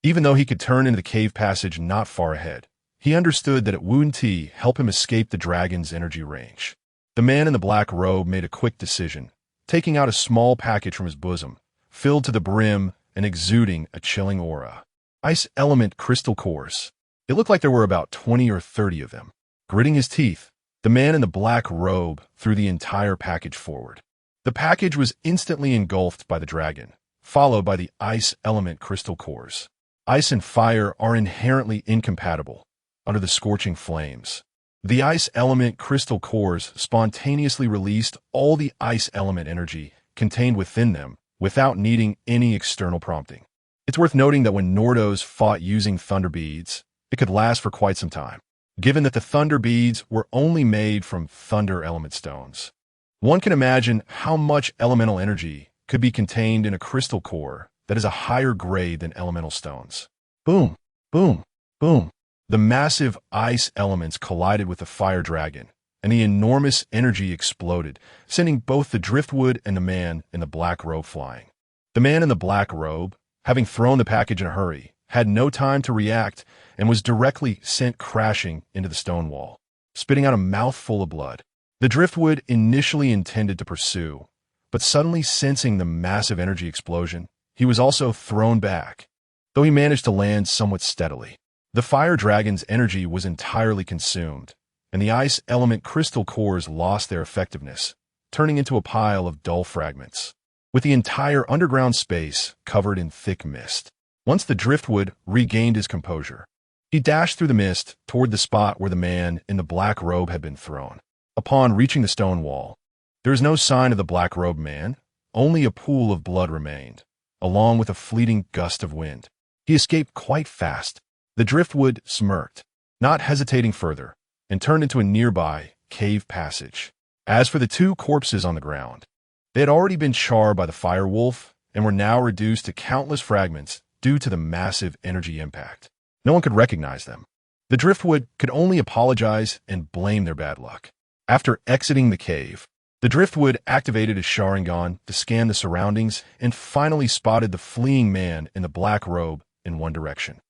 [SPEAKER 1] Even though he could turn into the cave passage not far ahead, he understood that it wouldn't help him escape the dragon's energy range. The man in the black robe made a quick decision, taking out a small package from his bosom, filled to the brim and exuding a chilling aura. Ice element crystal cores. It looked like there were about 20 or 30 of them. Gritting his teeth, the man in the black robe threw the entire package forward. The package was instantly engulfed by the dragon, followed by the ice element crystal cores. Ice and fire are inherently incompatible under the scorching flames. The ice element crystal cores spontaneously released all the ice element energy contained within them without needing any external prompting. It's worth noting that when Nordos fought using thunder beads, it could last for quite some time, given that the thunder beads were only made from thunder element stones. One can imagine how much elemental energy could be contained in a crystal core that is a higher grade than elemental stones. Boom, boom, boom. The massive ice elements collided with the fire dragon, and the enormous energy exploded, sending both the driftwood and the man in the black robe flying. The man in the black robe, having thrown the package in a hurry, had no time to react and was directly sent crashing into the stone wall, spitting out a mouthful of blood. The driftwood initially intended to pursue, but suddenly sensing the massive energy explosion, he was also thrown back, though he managed to land somewhat steadily. The fire dragon's energy was entirely consumed, and the ice element crystal cores lost their effectiveness, turning into a pile of dull fragments, with the entire underground space covered in thick mist. Once the driftwood regained his composure, he dashed through the mist toward the spot where the man in the black robe had been thrown. Upon reaching the stone wall, there was no sign of the black-robed man, only a pool of blood remained, along with a fleeting gust of wind. He escaped quite fast. The driftwood smirked, not hesitating further, and turned into a nearby cave passage. As for the two corpses on the ground, they had already been charred by the fire wolf and were now reduced to countless fragments due to the massive energy impact. No one could recognize them. The driftwood could only apologize and blame their bad luck. After exiting the cave, the driftwood activated his Sharingan to scan the surroundings and finally spotted the fleeing man in the black robe in one direction.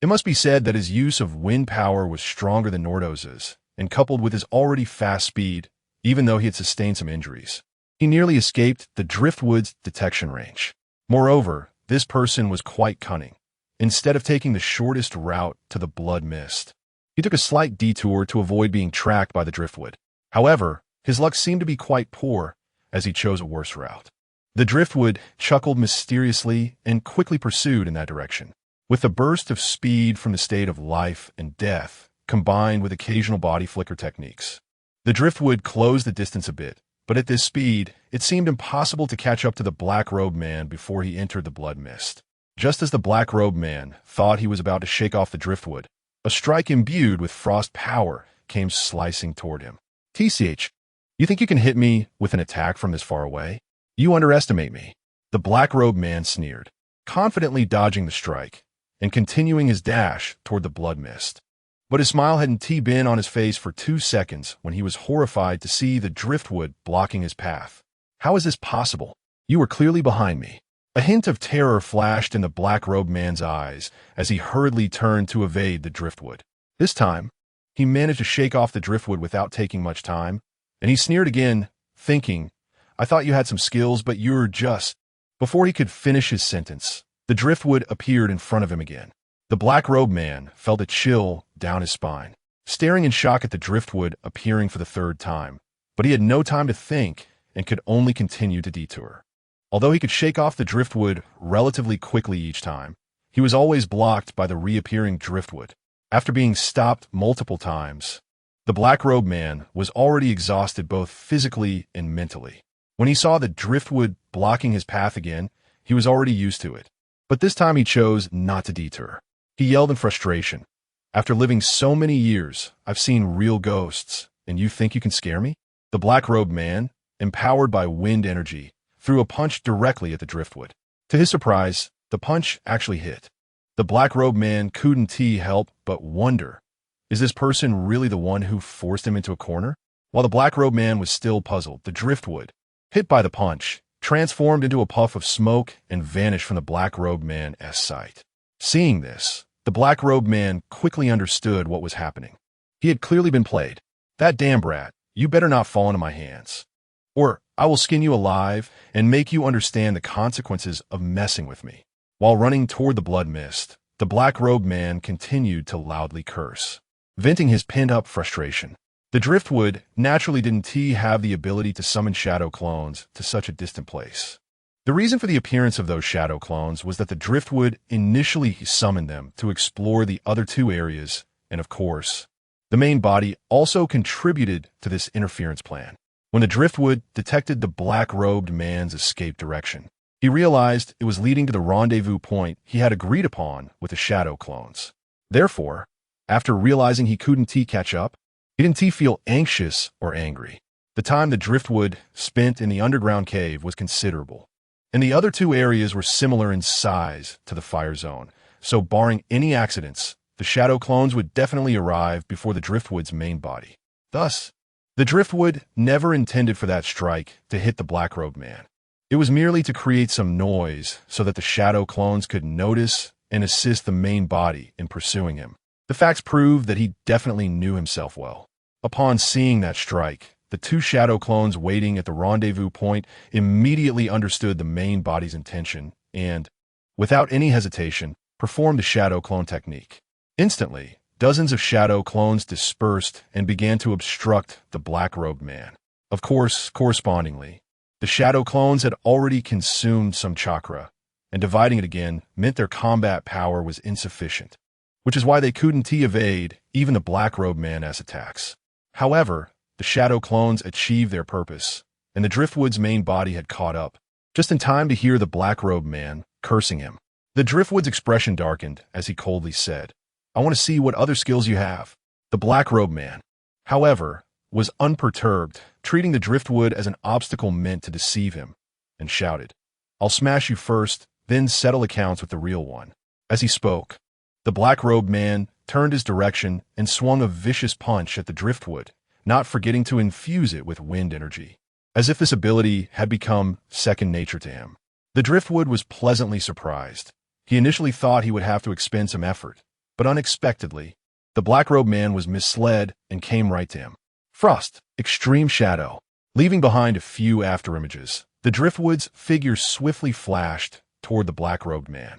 [SPEAKER 1] It must be said that his use of wind power was stronger than Nordos's, and coupled with his already fast speed, even though he had sustained some injuries, he nearly escaped the driftwood's detection range. Moreover, this person was quite cunning. Instead of taking the shortest route to the blood mist, he took a slight detour to avoid being tracked by the driftwood. However, his luck seemed to be quite poor, as he chose a worse route. The driftwood chuckled mysteriously and quickly pursued in that direction. With a burst of speed from the state of life and death, combined with occasional body flicker techniques, the driftwood closed the distance a bit, but at this speed, it seemed impossible to catch up to the black-robed man before he entered the blood mist. Just as the black-robed man thought he was about to shake off the driftwood, a strike imbued with frost power came slicing toward him. TCH, you think you can hit me with an attack from this far away? You underestimate me. The black-robed man sneered, confidently dodging the strike and continuing his dash toward the blood mist. But his smile hadn't been on his face for 2 seconds when he was horrified to see the driftwood blocking his path. How is this possible? You were clearly behind me. A hint of terror flashed in the black-robed man's eyes as he hurriedly turned to evade the driftwood. This time, he managed to shake off the driftwood without taking much time, and he sneered again, thinking, I thought you had some skills, but you're just... Before he could finish his sentence, the driftwood appeared in front of him again. The black-robed man felt a chill down his spine, staring in shock at the driftwood appearing for the third time, but he had no time to think and could only continue to detour. Although he could shake off the driftwood relatively quickly each time, he was always blocked by the reappearing driftwood. After being stopped multiple times, the black-robed man was already exhausted both physically and mentally. When he saw the driftwood blocking his path again, he was already used to it. But this time he chose not to detour. He yelled in frustration, After living so many years, I've seen real ghosts, and you think you can scare me? The black-robed man, empowered by wind energy, threw a punch directly at the driftwood. To his surprise, the punch actually hit. The black-robed man couldn't help but wonder, is this person really the one who forced him into a corner? While the black-robed man was still puzzled, the driftwood, hit by the punch, transformed into a puff of smoke and vanished from the black-robed man's sight. Seeing this, the black-robed man quickly understood what was happening. He had clearly been played. That damn brat, you better not fall into my hands, or I will skin you alive and make you understand the consequences of messing with me. While running toward the blood mist, the black-robed man continued to loudly curse, venting his pent-up frustration. The driftwood naturally didn't have the ability to summon shadow clones to such a distant place. The reason for the appearance of those shadow clones was that the driftwood initially summoned them to explore the other two areas, and of course, the main body also contributed to this interference plan. When the driftwood detected the black-robed man's escape direction, he realized it was leading to the rendezvous point he had agreed upon with the shadow clones. Therefore, after realizing he couldn't catch up, he didn't feel anxious or angry. The time the driftwood spent in the underground cave was considerable, and the other two areas were similar in size to the fire zone, so barring any accidents, the shadow clones would definitely arrive before the driftwood's main body. Thus, the driftwood never intended for that strike to hit the black-robed man. It was merely to create some noise so that the shadow clones could notice and assist the main body in pursuing him. The facts proved that he definitely knew himself well. Upon seeing that strike, the two shadow clones waiting at the rendezvous point immediately understood the main body's intention and, without any hesitation, performed the shadow clone technique. Instantly, dozens of shadow clones dispersed and began to obstruct the black-robed man. Of course, correspondingly, the shadow clones had already consumed some chakra, and dividing it again meant their combat power was insufficient, which is why they couldn't evade even the black-robed man's attacks. However, the shadow clones achieved their purpose, and the driftwood's main body had caught up, just in time to hear the black-robed man cursing him. The driftwood's expression darkened as he coldly said, "I want to see what other skills you have." The black-robed man, however, was unperturbed, treating the driftwood as an obstacle meant to deceive him, and shouted, "I'll smash you first, then settle accounts with the real one." As he spoke, the black-robed man turned his direction and swung a vicious punch at the driftwood, not forgetting to infuse it with wind energy, as if this ability had become second nature to him. The driftwood was pleasantly surprised. He initially thought he would have to expend some effort, but unexpectedly, the black-robed man was misled and came right to him. Frost, extreme shadow. Leaving behind a few afterimages, the driftwood's figure swiftly flashed toward the black-robed man.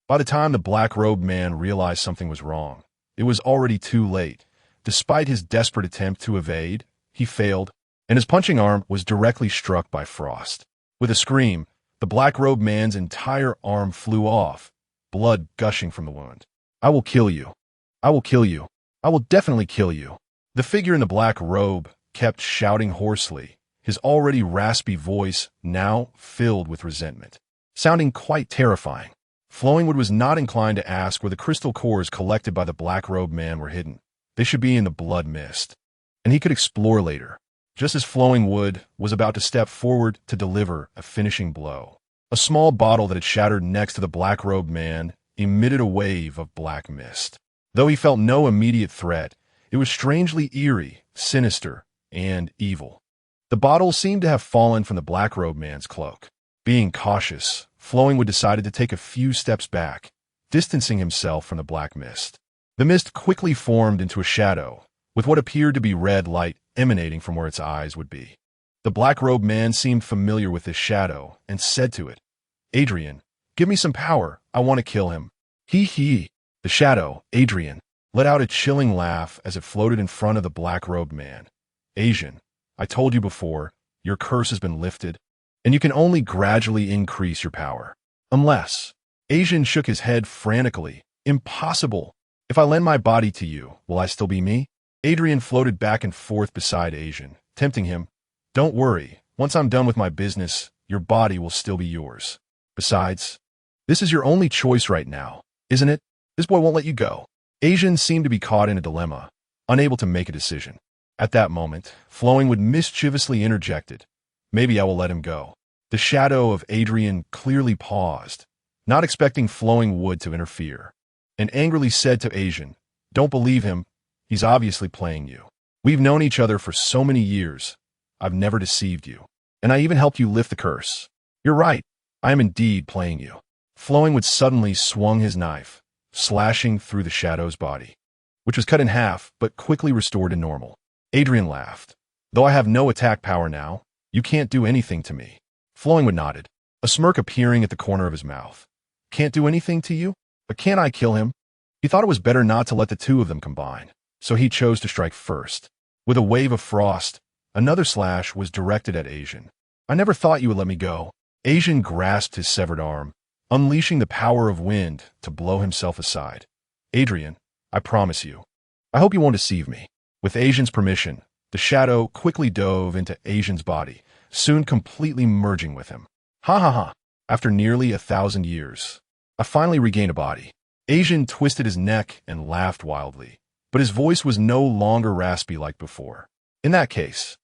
[SPEAKER 1] By the time the black-robed man realized something was wrong, it was already too late. Despite his desperate attempt to evade, he failed, and his punching arm was directly struck by Frost. With a scream, the black-robed man's entire arm flew off, blood gushing from the wound. "I will kill you. I will kill you. I will definitely kill you." The figure in the black robe kept shouting hoarsely, his already raspy voice now filled with resentment, sounding quite terrifying. Flowingwood was not inclined to ask where the crystal cores collected by the black-robed man were hidden. They should be in the blood mist, and he could explore later. Just as Flowingwood was about to step forward to deliver a finishing blow, a small bottle that had shattered next to the black-robed man emitted a wave of black mist. Though he felt no immediate threat, it was strangely eerie, sinister, and evil. The bottle seemed to have fallen from the black-robed man's cloak. Being cautious, Flowingwood decided to take a few steps back, distancing himself from the black mist. The mist quickly formed into a shadow, with what appeared to be red light emanating from where its eyes would be. The black-robed man seemed familiar with this shadow and said to it, "Adrian, give me some power. I want to kill him." He. The shadow, Adrian, let out a chilling laugh as it floated in front of the black-robed man. "Asian, I told you before, your curse has been lifted, and you can only gradually increase your power. Unless..." Asian shook his head frantically. "Impossible. If I lend my body to you, will I still be me?" Adrian floated back and forth beside Asian, tempting him. "Don't worry. Once I'm done with my business, your body will still be yours. Besides, this is your only choice right now, isn't it? This boy won't let you go." Asian seemed to be caught in a dilemma, unable to make a decision. At that moment, Flowingwood mischievously interjected, "Maybe I will let him go." The shadow of Adrian clearly paused, not expecting Flowingwood to interfere, and angrily said to Asian, "Don't believe him. He's obviously playing you. We've known each other for so many years. I've never deceived you, and I even helped you lift the curse. You're right. I am indeed playing you." Flowingwood suddenly swung his knife, slashing through the shadow's body, which was cut in half but quickly restored to normal. Adrian laughed. "Though I have no attack power now, you can't do anything to me." Flowingwood nodded, a smirk appearing at the corner of his mouth. "Can't do anything to you? But can't I kill him?" He thought it was better not to let the two of them combine, so he chose to strike first. With a wave of frost, another slash was directed at Asian. "I never thought you would let me go." Asian grasped his severed arm, unleashing the power of wind to blow himself aside. "Adrian, I promise you. I hope you won't deceive me." With Asian's permission, The shadow quickly dove into Asian's body, soon completely merging with him. Ha ha ha. After nearly 1,000 years, I finally regained a body. Asian twisted his neck and laughed wildly, but his voice was no longer raspy like before. In that case,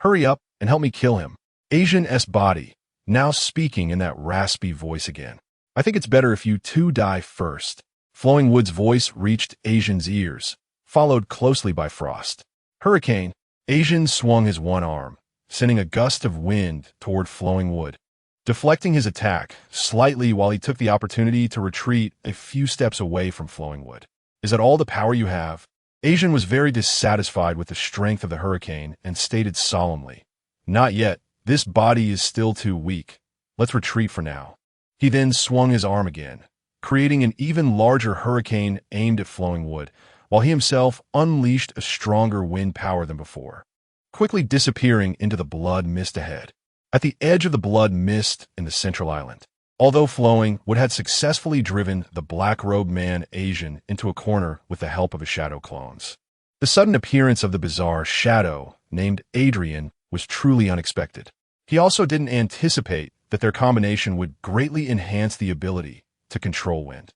[SPEAKER 1] hurry up and help me kill him. Asian's body, now speaking in that raspy voice again. I think it's better if you two die first. Flowing Wood's voice reached Asian's ears, followed closely by Frost. Hurricane. Asian swung his one arm, sending a gust of wind toward Flowing Wood, deflecting his attack slightly while he took the opportunity to retreat a few steps away from Flowing Wood. Is that all the power you have? Asian was very dissatisfied with the strength of the hurricane and stated solemnly, Not yet. This body is still too weak. Let's retreat for now. He then swung his arm again, creating an even larger hurricane aimed at Flowing Wood, while he himself unleashed a stronger wind power than before, quickly disappearing into the blood mist ahead. At the edge of the blood mist in the central island, although Flowing Wood had successfully driven the black-robed man Asian into a corner with the help of his shadow clones. The sudden appearance of the bizarre shadow, named Adrian, was truly unexpected. He also didn't anticipate that their combination would greatly enhance the ability to control wind,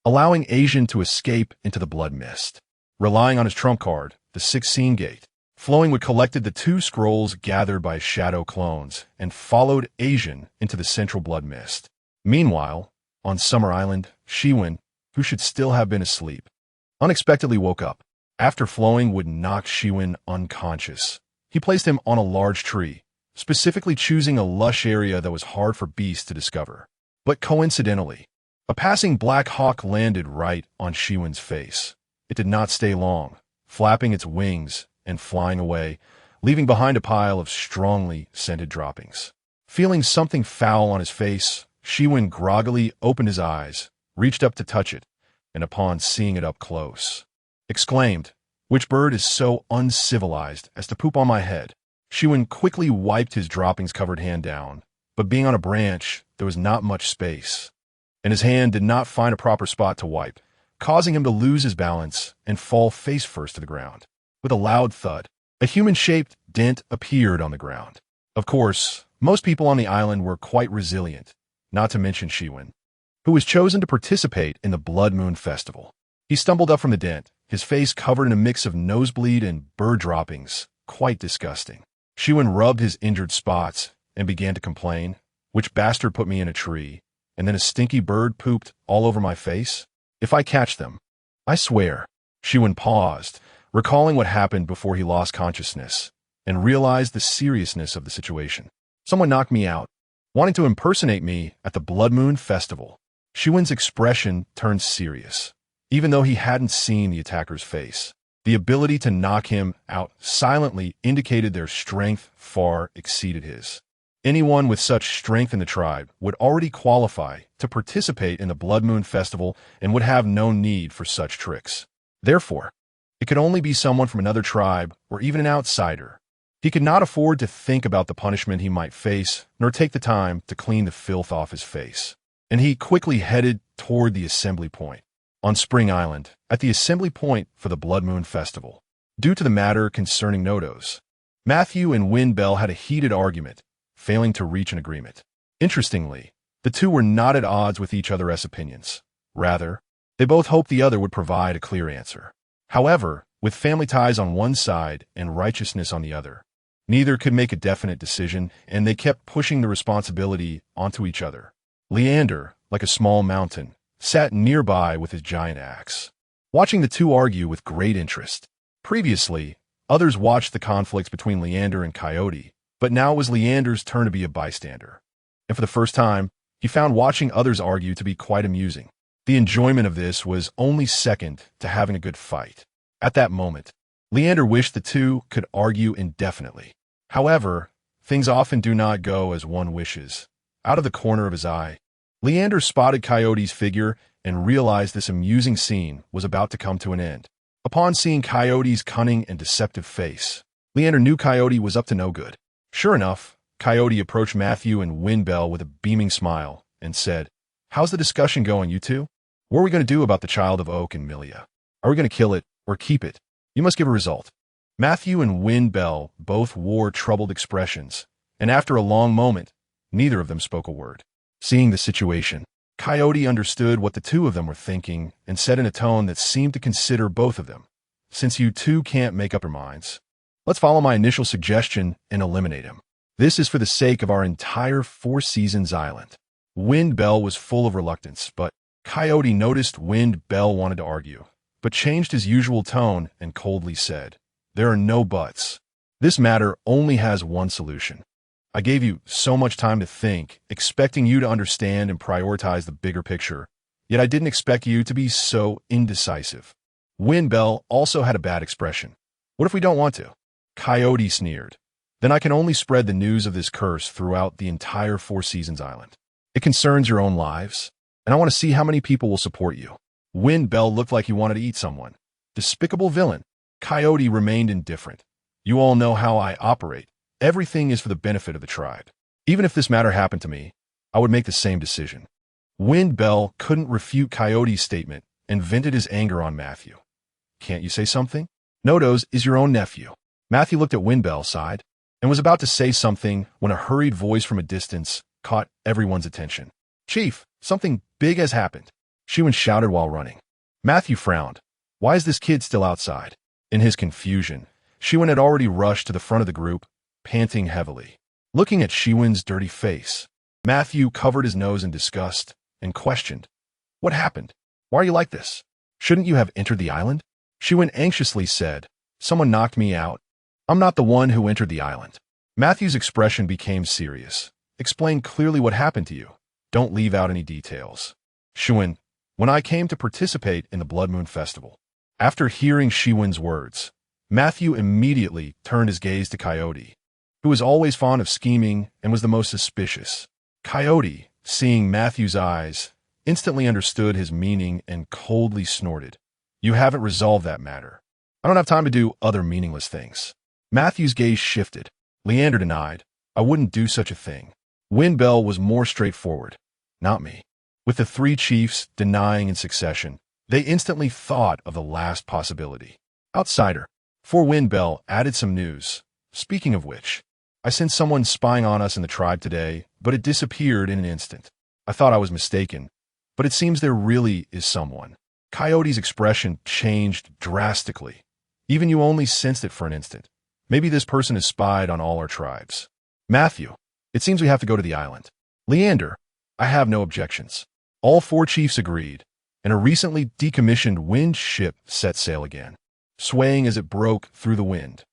[SPEAKER 1] allowing Asian to escape into the blood mist. Relying on his trump card, the 16 gate, Flowing Wood collected the 2 scrolls gathered by shadow clones and followed Asian into the central blood mist. Meanwhile, on Summer Island, Shiwen, who should still have been asleep, unexpectedly woke up. After Flowing Wood knocked Shiwen unconscious, he placed him on a large tree, specifically choosing a lush area that was hard for beasts to discover. But coincidentally, a passing black hawk landed right on Shiwen's face. It did not stay long, flapping its wings and flying away, leaving behind a pile of strongly scented droppings. Feeling something foul on his face, Shiwen groggily opened his eyes, reached up to touch it, and upon seeing it up close, exclaimed, "Which bird is so uncivilized as to poop on my head?" Shiwen quickly wiped his droppings-covered hand down, but being on a branch, there was not much space, and his hand did not find a proper spot to wipe, causing him to lose his balance and fall face-first to the ground. With a loud thud, a human-shaped dent appeared on the ground. Of course, most people on the island were quite resilient, not to mention Shiwen, who was chosen to participate in the Blood Moon Festival. He stumbled up from the dent, his face covered in a mix of nosebleed and bird droppings, quite disgusting. Shiwen rubbed his injured spots and began to complain, "Which bastard put me in a tree, and then a stinky bird pooped all over my face? If I catch them, I swear." Shiwen paused, recalling what happened before he lost consciousness, and realized the seriousness of the situation. Someone knocked me out, wanting to impersonate me at the Blood Moon Festival. Shiwen's expression turned serious, even though he hadn't seen the attacker's face. The ability to knock him out silently indicated their strength far exceeded his. Anyone with such strength in the tribe would already qualify to participate in the Blood Moon Festival and would have no need for such tricks. Therefore, it could only be someone from another tribe or even an outsider. He could not afford to think about the punishment he might face, nor take the time to clean the filth off his face. And he quickly headed toward the assembly point on Spring Island, at the assembly point for the Blood Moon Festival. Due to the matter concerning Nodos, Matthew and Windbell had a heated argument, failing to reach an agreement. Interestingly, the two were not at odds with each other's opinions. Rather, they both hoped the other would provide a clear answer. However, with family ties on one side and righteousness on the other, neither could make a definite decision, and they kept pushing the responsibility onto each other. Leander, like a small mountain, sat nearby with his giant axe, watching the two argue with great interest. Previously, others watched the conflicts between Leander and Coyote, but now it was Leander's turn to be a bystander. And for the first time, he found watching others argue to be quite amusing. The enjoyment of this was only second to having a good fight. At that moment, Leander wished the two could argue indefinitely. However, things often do not go as one wishes. Out of the corner of his eye, Leander spotted Coyote's figure and realized this amusing scene was about to come to an end. Upon seeing Coyote's cunning and deceptive face, Leander knew Coyote was up to no good. Sure enough, Coyote approached Matthew and Windbell with a beaming smile and said, "How's the discussion going, you two? What are we going to do about the child of Oak and Milia? Are we going to kill it or keep it? You must give a result." Matthew and Wind Bell both wore troubled expressions, and after a long moment, neither of them spoke a word. Seeing the situation, Coyote understood what the two of them were thinking and said in a tone that seemed to consider both of them. Since you two can't make up your minds, let's follow my initial suggestion and eliminate him. This is for the sake of our entire 4 seasons island. Wind Bell was full of reluctance, but Coyote noticed Wind Bell wanted to argue, but changed his usual tone and coldly said, "There are no buts. This matter only has one solution. I gave you so much time to think, expecting you to understand and prioritize the bigger picture, yet I didn't expect you to be so indecisive." Wind Bell also had a bad expression. "What if we don't want to?" Coyote sneered. "Then I can only spread the news of this curse throughout the entire 4 seasons island. It concerns your own lives, and I want to see how many people will support you." Wind Bell looked like he wanted to eat someone. Despicable villain. Coyote remained indifferent. "You all know how I operate. Everything is for the benefit of the tribe. Even if this matter happened to me, I would make the same decision." Wind Bell couldn't refute Coyote's statement and vented his anger on Matthew. "Can't you say something? Nodos is your own nephew." Matthew looked at Wind Bell's side and was about to say something when a hurried voice from a distance caught everyone's attention. "Chief, something big has happened," Shiwen shouted while running. Matthew frowned. Why is this kid still outside? In his confusion, Shiwen had already rushed to the front of the group, panting heavily. Looking at Shiwen's dirty face, Matthew covered his nose in disgust and questioned, "What happened? Why are you like this? Shouldn't you have entered the island?" Shiwen anxiously said, "Someone knocked me out. I'm not the one who entered the island." Matthew's expression became serious. "Explain clearly what happened to you. Don't leave out any details." "Shiwen, when I came to participate in the Blood Moon Festival." After hearing Shiwen's words, Matthew immediately turned his gaze to Coyote, who was always fond of scheming and was the most suspicious. Coyote, seeing Matthew's eyes, instantly understood his meaning and coldly snorted, "You haven't resolved that matter. I don't have time to do other meaningless things." Matthew's gaze shifted. Leander denied, "I wouldn't do such a thing." Wind Bell was more straightforward. "Not me." With the 3 chiefs denying in succession, they instantly thought of the last possibility. Outsider. For Wind Bell added some news. "Speaking of which, I sensed someone spying on us in the tribe today, but it disappeared in an instant. I thought I was mistaken, but it seems there really is someone." Coyote's expression changed drastically. "Even you only sensed it for an instant. Maybe this person has spied on all our tribes." Matthew. "It seems we have to go to the island." Leander. "I have no objections." All 4 chiefs agreed, and a recently decommissioned wind ship set sail again, swaying as it broke through the wind.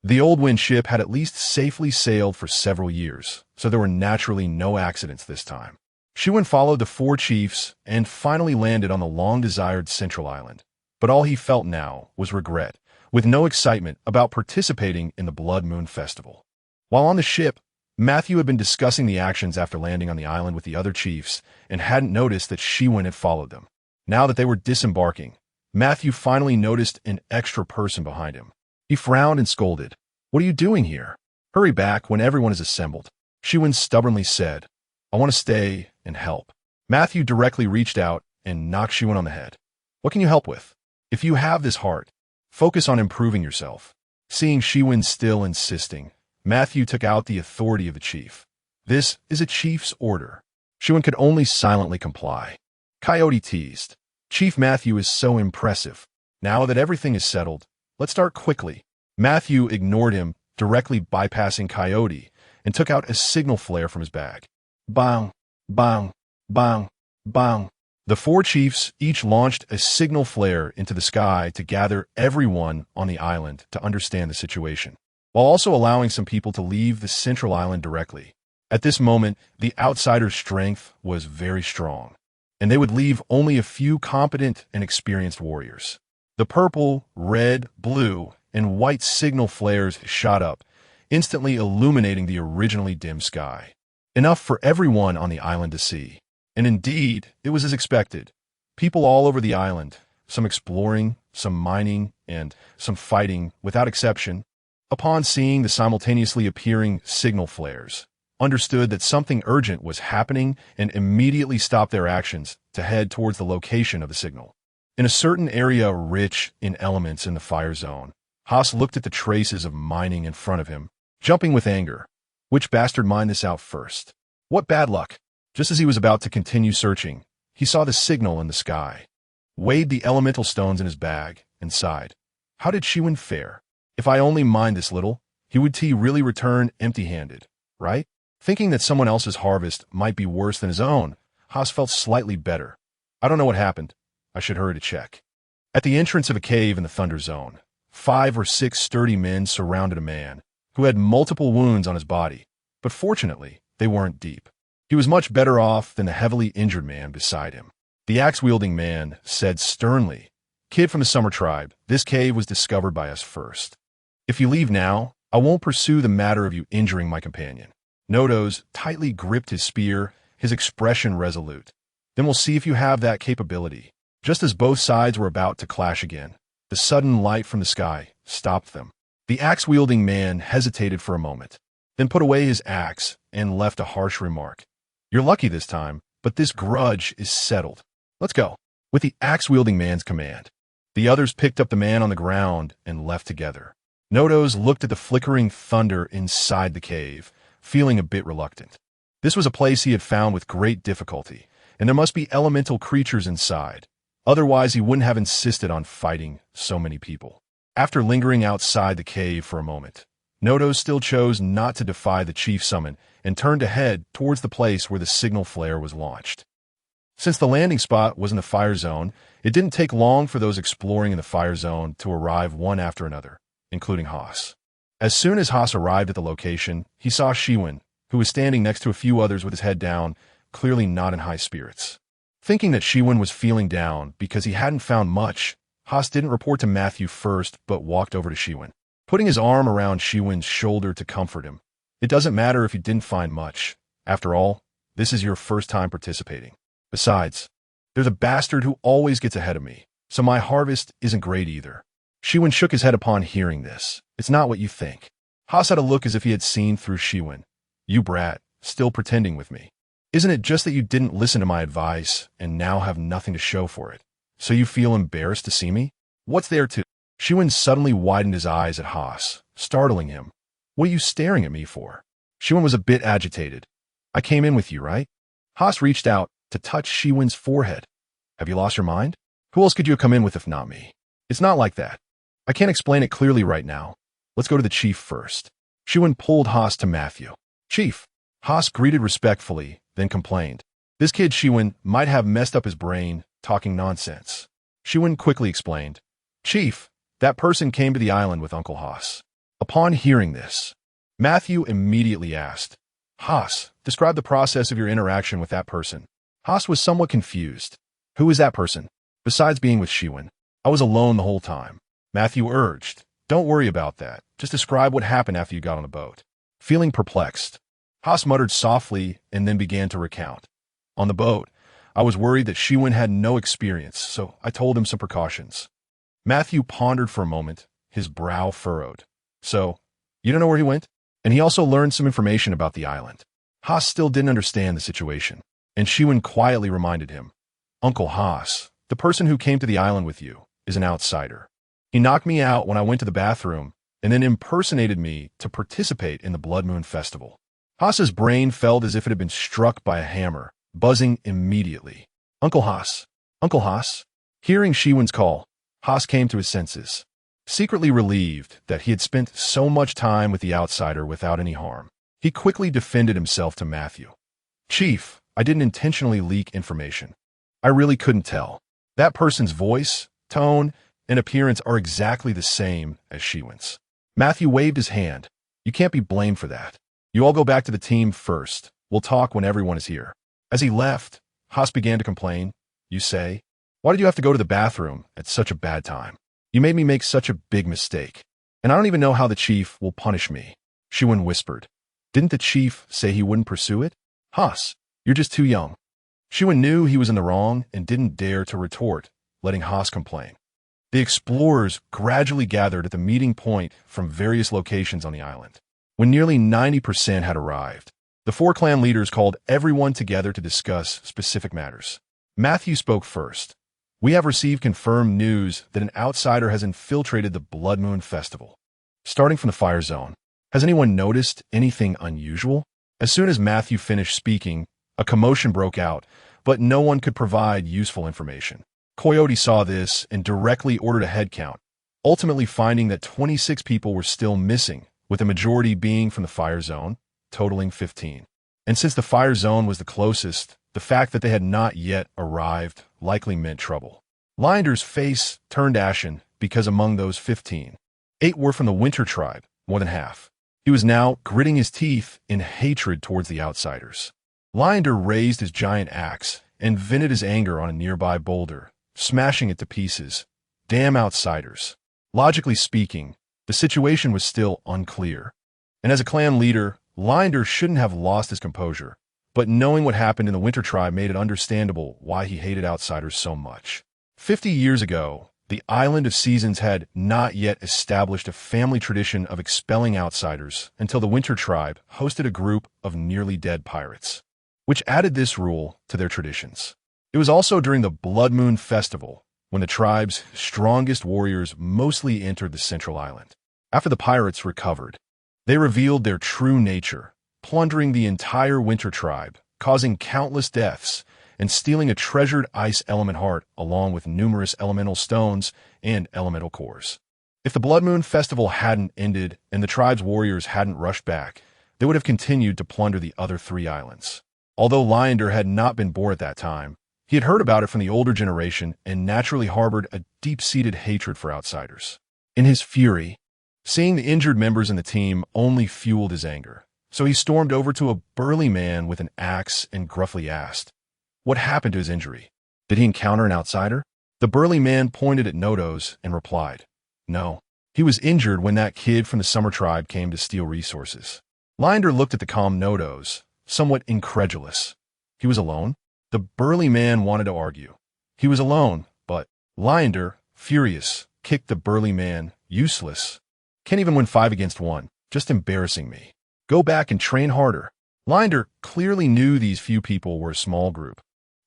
[SPEAKER 1] The old wind ship had at least safely sailed for several years, so there were naturally no accidents this time. Shiwen followed the 4 chiefs and finally landed on the long-desired Central Island, but all he felt now was regret, with no excitement about participating in the Blood Moon Festival. While on the ship, Matthew had been discussing the actions after landing on the island with the other chiefs and hadn't noticed that Shiwen had followed them. Now that they were disembarking, Matthew finally noticed an extra person behind him. He frowned and scolded. "What are you doing here? Hurry back when everyone is assembled." Shiwen stubbornly said, "I want to stay and help." Matthew directly reached out and knocked Shiwen on the head. "What can you help with? If you have this heart, focus on improving yourself." Seeing Shiwen still insisting, Matthew took out the authority of the chief. "This is a chief's order." Shiwen could only silently comply. Coyote teased, "Chief Matthew is so impressive. Now that everything is settled, let's start quickly." Matthew ignored him, directly bypassing Coyote, and took out a signal flare from his bag. Bang, bang, bang, bang. The 4 chiefs each launched a signal flare into the sky to gather everyone on the island to understand the situation, while also allowing some people to leave the central island directly. At this moment, the outsider's strength was very strong, and they would leave only a few competent and experienced warriors. The purple, red, blue, and white signal flares shot up, instantly illuminating the originally dim sky. Enough for everyone on the island to see. And indeed, it was as expected. People all over the island, some exploring, some mining, and some fighting, without exception, upon seeing the simultaneously appearing signal flares, understood that something urgent was happening and immediately stopped their actions to head towards the location of the signal. In a certain area rich in elements in the fire zone, Haas looked at the traces of mining in front of him, jumping with anger. Which bastard mined this out first? What bad luck! Just as he was about to continue searching, he saw the signal in the sky, weighed the elemental stones in his bag, and sighed. How did Shiwen fare? If I only mined this little, he would really return empty-handed, right? Thinking that someone else's harvest might be worse than his own, Haas felt slightly better. I don't know what happened. I should hurry to check. At the entrance of a cave in the Thunder Zone, 5 or 6 sturdy men surrounded a man who had multiple wounds on his body, but fortunately, they weren't deep. He was much better off than the heavily injured man beside him. The axe-wielding man said sternly, "Kid from the Summer Tribe, this cave was discovered by us first. If you leave now, I won't pursue the matter of you injuring my companion." Nodos tightly gripped his spear, his expression resolute. "Then we'll see if you have that capability." Just as both sides were about to clash again, the sudden light from the sky stopped them. The axe-wielding man hesitated for a moment, then put away his axe and left a harsh remark. "You're lucky this time, but this grudge is settled. Let's go." With the axe-wielding man's command, the others picked up the man on the ground and left together. Nodos looked at the flickering thunder inside the cave, feeling a bit reluctant. This was a place he had found with great difficulty, and there must be elemental creatures inside. Otherwise, he wouldn't have insisted on fighting so many people. After lingering outside the cave for a moment, Nodos still chose not to defy the chief summon and turned to head towards the place where the signal flare was launched. Since the landing spot was in the fire zone, it didn't take long for those exploring in the fire zone to arrive one after another, including Haas. As soon as Haas arrived at the location, he saw Shiwen, who was standing next to a few others with his head down, clearly not in high spirits. Thinking that Shiwen was feeling down because he hadn't found much, Haas didn't report to Matthew first but walked over to Shiwen, putting his arm around Shiwen's shoulder to comfort him. "It doesn't matter if you didn't find much. After all, this is your first time participating. Besides, there's a bastard who always gets ahead of me, so my harvest isn't great either." Shiwen shook his head upon hearing this. "It's not what you think." Haas had a look as if he had seen through Shiwen. "You brat, still pretending with me. Isn't it just that you didn't listen to my advice and now have nothing to show for it? So you feel embarrassed to see me? What's there to—" Shiwen suddenly widened his eyes at Haas, startling him. "What are you staring at me for?" Shiwen was a bit agitated. "I came in with you, right?" Haas reached out to touch Shiwen's forehead. "Have you lost your mind? Who else could you have come in with if not me? It's not like that. I can't explain it clearly right now. Let's go to the chief first." Shiwen pulled Haas to Matthew. "Chief." Haas greeted respectfully, then complained. This kid Shiwen might have messed up his brain, talking nonsense. Shiwen quickly explained. "Chief, that person came to the island with Uncle Haas." Upon hearing this, Matthew immediately asked, "Haas, describe the process of your interaction with that person." Haas was somewhat confused. "Who is that person? Besides being with Shiwen, I was alone the whole time." Matthew urged, "Don't worry about that. Just describe what happened after you got on the boat." Feeling perplexed, Haas muttered softly and then began to recount. "On the boat, I was worried that Shiwen had no experience, so I told him some precautions." Matthew pondered for a moment, his brow furrowed. "So, you don't know where he went?" And he also learned some information about the island. Haas still didn't understand the situation, and Shiwen quietly reminded him, "Uncle Haas, the person who came to the island with you, is an outsider. He knocked me out when I went to the bathroom and then impersonated me to participate in the Blood Moon Festival." Haas's brain felt as if it had been struck by a hammer, buzzing immediately. "Uncle Haas! Uncle Haas!" Hearing Shiwen's call, Haas came to his senses, secretly relieved that he had spent so much time with the outsider without any harm. He quickly defended himself to Matthew. "Chief, I didn't intentionally leak information. I really couldn't tell. That person's voice, tone, and appearance are exactly the same as Shiwen's." Matthew waved his hand. "You can't be blamed for that. You all go back to the team first. We'll talk when everyone is here." As he left, Haas began to complain. "You say? Why did you have to go to the bathroom at such a bad time? You made me make such a big mistake. And I don't even know how the chief will punish me." Shiwen whispered. "Didn't the chief say he wouldn't pursue it?" "Haas, you're just too young." Shiwen knew he was in the wrong and didn't dare to retort, letting Haas complain. The explorers gradually gathered at the meeting point from various locations on the island. When nearly 90% had arrived, the 4 clan leaders called everyone together to discuss specific matters. Matthew spoke first. We have received confirmed news that an outsider has infiltrated the Blood Moon Festival. Starting from the Fire Zone, has anyone noticed anything unusual? As soon as Matthew finished speaking, a commotion broke out, but no one could provide useful information. Coyote saw this and directly ordered a head count, ultimately finding that 26 people were still missing, with the majority being from the Fire Zone, totaling 15. And since the Fire Zone was the closest, the fact that they had not yet arrived likely meant trouble. Lionder's face turned ashen because among those 15, 8 were from the Winter Tribe, more than half. He was now gritting his teeth in hatred towards the outsiders. Lionder raised his giant axe and vented his anger on a nearby boulder, smashing it to pieces. Damn outsiders. Logically speaking, the situation was still unclear. And as a clan leader, Linder shouldn't have lost his composure, but knowing what happened in the Winter Tribe made it understandable why he hated outsiders so much. 50 years ago, the Island of Seasons had not yet established a family tradition of expelling outsiders until the Winter Tribe hosted a group of nearly dead pirates, which added this rule to their traditions. It was also during the Blood Moon Festival when the tribe's strongest warriors mostly entered the Central Island. After the pirates recovered, they revealed their true nature, plundering the entire Winter Tribe, causing countless deaths, and stealing a treasured ice element heart along with numerous elemental stones and elemental cores. If the Blood Moon Festival hadn't ended and the tribe's warriors hadn't rushed back, they would have continued to plunder the other 3 islands. Although Lionder had not been born at that time, he had heard about it from the older generation and naturally harbored a deep-seated hatred for outsiders. In his fury, seeing the injured members in the team only fueled his anger, so he stormed over to a burly man with an axe and gruffly asked, "What happened to his injury? Did he encounter an outsider?" The burly man pointed at Nodos and replied, "No, he was injured when that kid from the Summer Tribe came to steal resources." Linder looked at the calm Nodos, somewhat incredulous. He was alone? The burly man wanted to argue. He was alone, but Linder, furious, kicked the burly man. Useless. Can't even win 5 against 1. Just embarrassing me. Go back and train harder. Linder clearly knew these few people were a small group,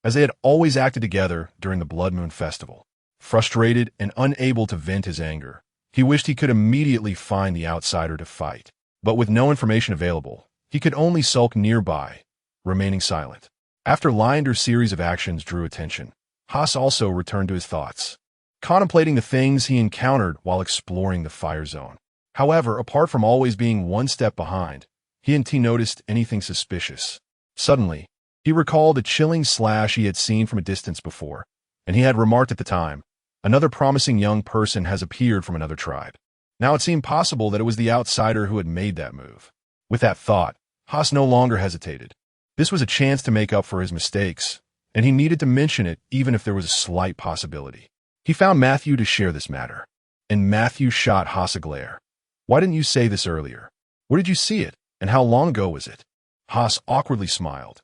[SPEAKER 1] as they had always acted together during the Blood Moon Festival. Frustrated and unable to vent his anger, he wished he could immediately find the outsider to fight. But with no information available, he could only sulk nearby, remaining silent. After Linder's series of actions drew attention, Haas also returned to his thoughts, contemplating the things he encountered while exploring the Fire Zone. However, apart from always being one step behind, he hadn't noticed anything suspicious. Suddenly, he recalled a chilling slash he had seen from a distance before, and he had remarked at the time, "Another promising young person has appeared from another tribe." Now it seemed possible that it was the outsider who had made that move. With that thought, Haas no longer hesitated. This was a chance to make up for his mistakes, and he needed to mention it even if there was a slight possibility. He found Matthew to share this matter, and Matthew shot Haas a glare. "Why didn't you say this earlier? Where did you see it, and how long ago was it?" Haas awkwardly smiled.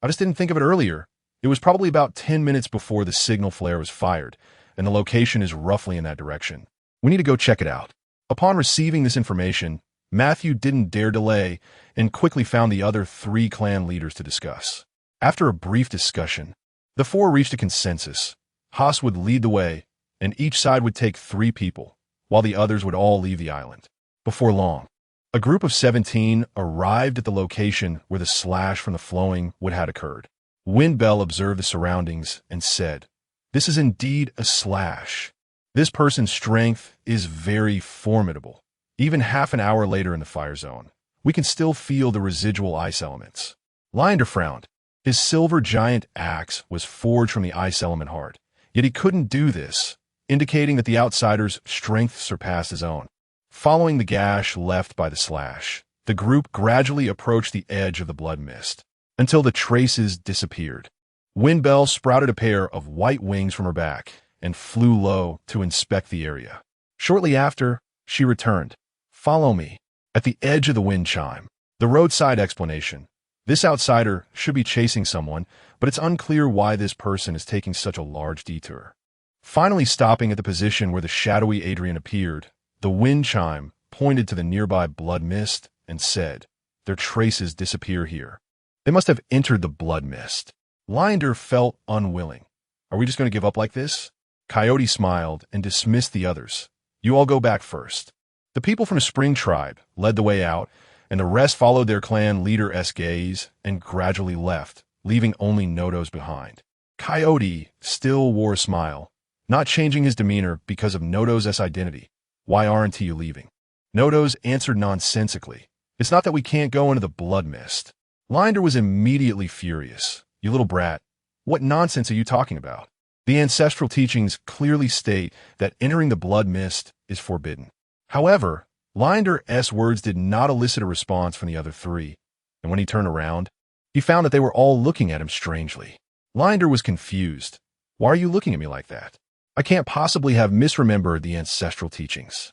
[SPEAKER 1] "I just didn't think of it earlier. It was probably about 10 minutes before the signal flare was fired, and the location is roughly in that direction. We need to go check it out." Upon receiving this information, Matthew didn't dare delay and quickly found the other 3 clan leaders to discuss. After a brief discussion, the 4 reached a consensus. Haas would lead the way, and each side would take 3 people, while the others would all leave the island. Before long, a group of 17 arrived at the location where the slash from the flowing wood had occurred. Windbell observed the surroundings and said, "This is indeed a slash. This person's strength is very formidable. Even half an hour later in the Fire Zone, we can still feel the residual ice elements." Linder frowned. His silver giant axe was forged from the ice element heart, yet he couldn't do this, indicating that the outsider's strength surpassed his own. Following the gash left by the slash, the group gradually approached the edge of the blood mist, until the traces disappeared. Windbell sprouted a pair of white wings from her back and flew low to inspect the area. Shortly after, she returned. "Follow me." At the edge of the wind chime, the roadside explanation. This outsider should be chasing someone, but it's unclear why this person is taking such a large detour. Finally stopping at the position where the shadowy Adrian appeared, the wind chime pointed to the nearby blood mist and said, "Their traces disappear here. They must have entered the blood mist." Linder felt unwilling. Are we just going to give up like this? Coyote smiled and dismissed the others. You all go back first. The people from the Spring Tribe led the way out, and the rest followed their clan leader's gaze and gradually left, leaving only Nodo's behind. Coyote still wore a smile, not changing his demeanor because of Nodo's identity. Why aren't you leaving? Nodo's answered nonsensically. It's not that we can't go into the blood mist. Linder was immediately furious. You little brat. What nonsense are you talking about? The ancestral teachings clearly state that entering the blood mist is forbidden. However, Linder's words did not elicit a response from the other three, and when he turned around, he found that they were all looking at him strangely. Linder was confused. Why are you looking at me like that? I can't possibly have misremembered the ancestral teachings.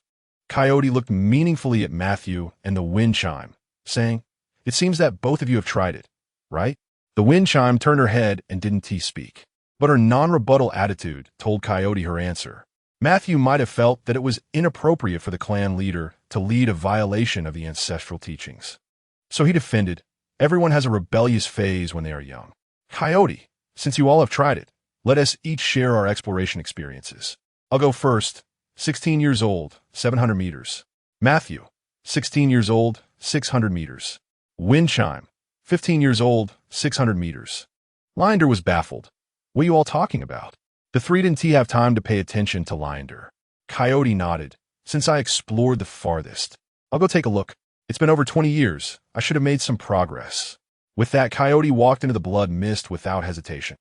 [SPEAKER 1] Coyote looked meaningfully at Matthew and the wind chime, saying, It seems that both of you have tried it, right? The wind chime turned her head and didn't speak. But her non-rebuttal attitude told Coyote her answer. Matthew might have felt that it was inappropriate for the clan leader to lead a violation of the ancestral teachings. So he defended, everyone has a rebellious phase when they are young. Coyote, since you all have tried it, let us each share our exploration experiences. I'll go first. 16 years old, 700 meters. Matthew, 16 years old, 600 meters. Wind chime, 15 years old, 600 meters. Linder was baffled. What are you all talking about? The three didn't have time to pay attention to Linder. Coyote nodded. Since I explored the farthest, I'll go take a look. It's been over 20 years. I should have made some progress. With that, Coyote walked into the blood mist without hesitation.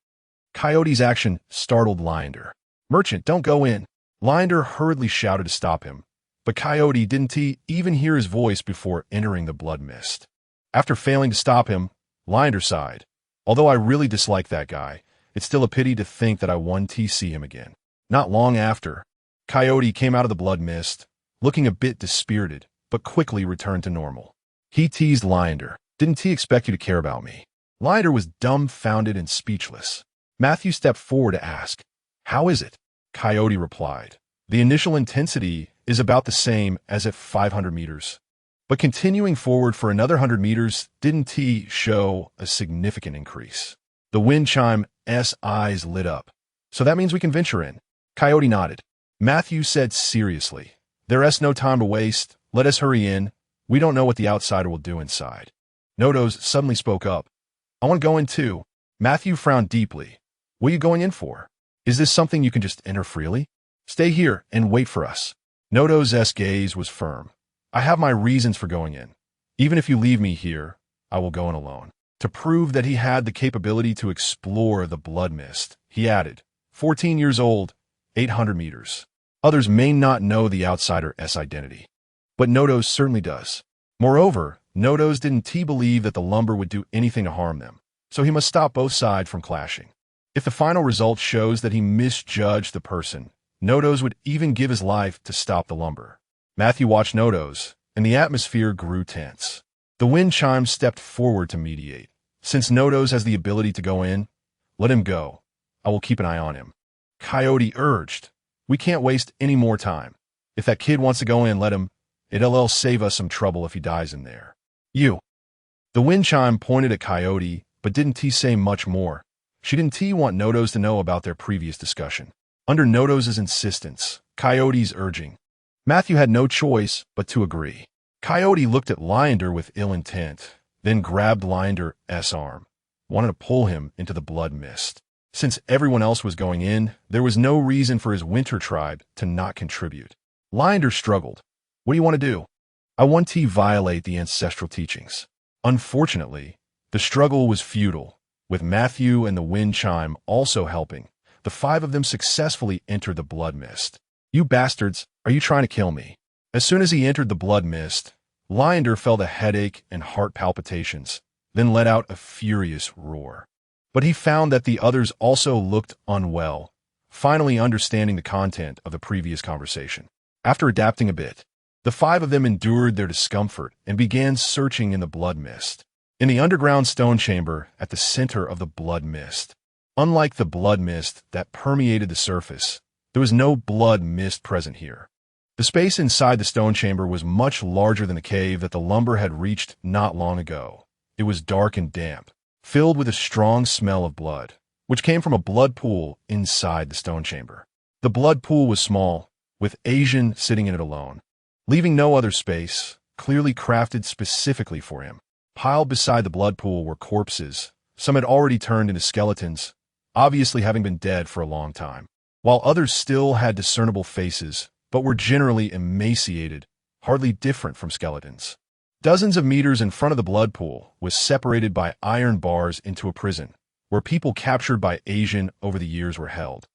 [SPEAKER 1] Coyote's action startled Linder. Merchant, don't go in. Linder hurriedly shouted to stop him, but Coyote didn't even hear his voice before entering the blood mist. After failing to stop him, Linder sighed. Although I really dislike that guy, it's still a pity to think that I won't see him again. Not long after, Coyote came out of the blood mist, looking a bit dispirited, but quickly returned to normal. He teased Linder. Didn't he expect you to care about me? Linder was dumbfounded and speechless. Matthew stepped forward to ask, How is it? Coyote replied, The initial intensity is about the same as at 500 meters. But continuing forward for another 100 meters didn't show a significant increase. The wind chime's eyes lit up. So that means we can venture in. Coyote nodded. Matthew said seriously, There's no time to waste. Let us hurry in. We don't know what the outsider will do inside. Nodo's suddenly spoke up. I want to go in too. Matthew frowned deeply. What are you going in for? Is this something you can just enter freely? Stay here and wait for us. Nodo's gaze was firm. I have my reasons for going in. Even if you leave me here, I will go in alone. To prove that he had the capability to explore the blood mist, he added, 14 years old, 800 meters. Others may not know the outsider's identity, but Nodo's certainly does. Moreover, Nodo's didn't believe that the lumber would do anything to harm them, so he must stop both sides from clashing. If the final result shows that he misjudged the person, Nodo's would even give his life to stop the lumber. Matthew watched Nodo's, and the atmosphere grew tense. The wind chime stepped forward to mediate. Since Nodo's has the ability to go in, let him go. I will keep an eye on him. Coyote urged, We can't waste any more time. If that kid wants to go in, let him. It'll save us some trouble if he dies in there. You. The wind chime pointed at Coyote, but didn't say much more. She didn't want Nodo's to know about their previous discussion. Under Nodo's insistence, Coyote's urging, Matthew had no choice but to agree. Coyote looked at Linder with ill intent, then grabbed Linder's arm, wanted to pull him into the blood mist. Since everyone else was going in, there was no reason for his winter tribe to not contribute. Linder struggled. What do you want to do? I want to violate the ancestral teachings. Unfortunately, the struggle was futile. With Matthew and the wind chime also helping, the five of them successfully entered the blood mist. You bastards, are you trying to kill me? As soon as he entered the blood mist, Linder felt a headache and heart palpitations, then let out a furious roar. But he found that the others also looked unwell, finally understanding the content of the previous conversation. After adapting a bit, the five of them endured their discomfort and began searching in the blood mist. In the underground stone chamber at the center of the blood mist, unlike the blood mist that permeated the surface, there was no blood mist present here. The space inside the stone chamber was much larger than the cave that the lumber had reached not long ago. It was dark and damp, filled with a strong smell of blood. which came from a blood pool inside the stone chamber. The blood pool was small, with Asian sitting in it alone, leaving no other space, clearly crafted specifically for him. Piled beside the blood pool were corpses. Some had already turned into skeletons, obviously having been dead for a long time, while others still had discernible faces, but were generally emaciated, hardly different from skeletons. Dozens of meters in front of the blood pool was separated by iron bars into a prison, where people captured by Asian over the years were held,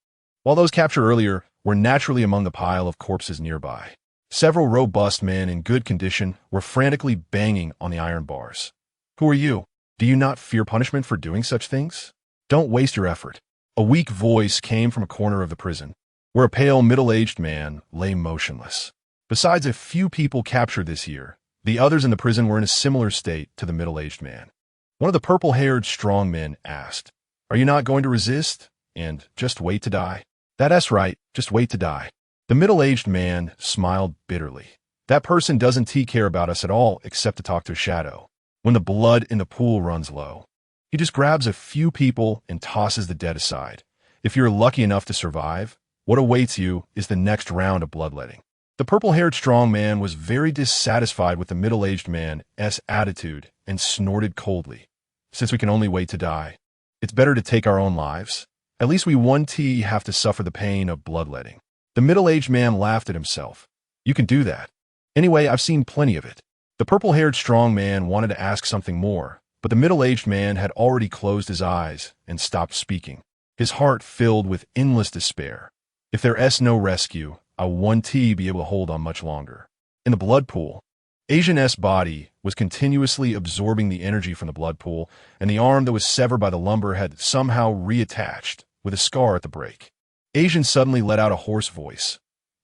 [SPEAKER 1] while those captured earlier were naturally among the pile of corpses nearby. Several robust men in good condition were frantically banging on the iron bars. "Who are you? Do you not fear punishment for doing such things? Don't waste your effort." A weak voice came from a corner of the prison, where a pale, middle-aged man lay motionless. Besides a few people captured this year, the others in the prison were in a similar state to the middle-aged man. One of the purple-haired strong men asked, "Are you not going to resist and just wait to die?" "That's right, just wait to die." The middle-aged man smiled bitterly. "That person doesn't care about us at all except to talk to a shadow. When the blood in the pool runs low, he just grabs a few people and tosses the dead aside. If you're lucky enough to survive, what awaits you is the next round of bloodletting." The purple-haired strong man was very dissatisfied with the middle-aged man's attitude and snorted coldly. "Since we can only wait to die, it's better to take our own lives. At least we won't have to suffer the pain of bloodletting." The middle-aged man laughed at himself. "You can do that. Anyway, I've seen plenty of it." The purple-haired strong man wanted to ask something more, but the middle-aged man had already closed his eyes and stopped speaking, his heart filled with endless despair. "If there's no rescue, I won't be able to hold on much longer." In the blood pool, Asian's body was continuously absorbing the energy from the blood pool, and the arm that was severed by the lumber had somehow reattached, with a scar at the break. Asian suddenly let out a hoarse voice.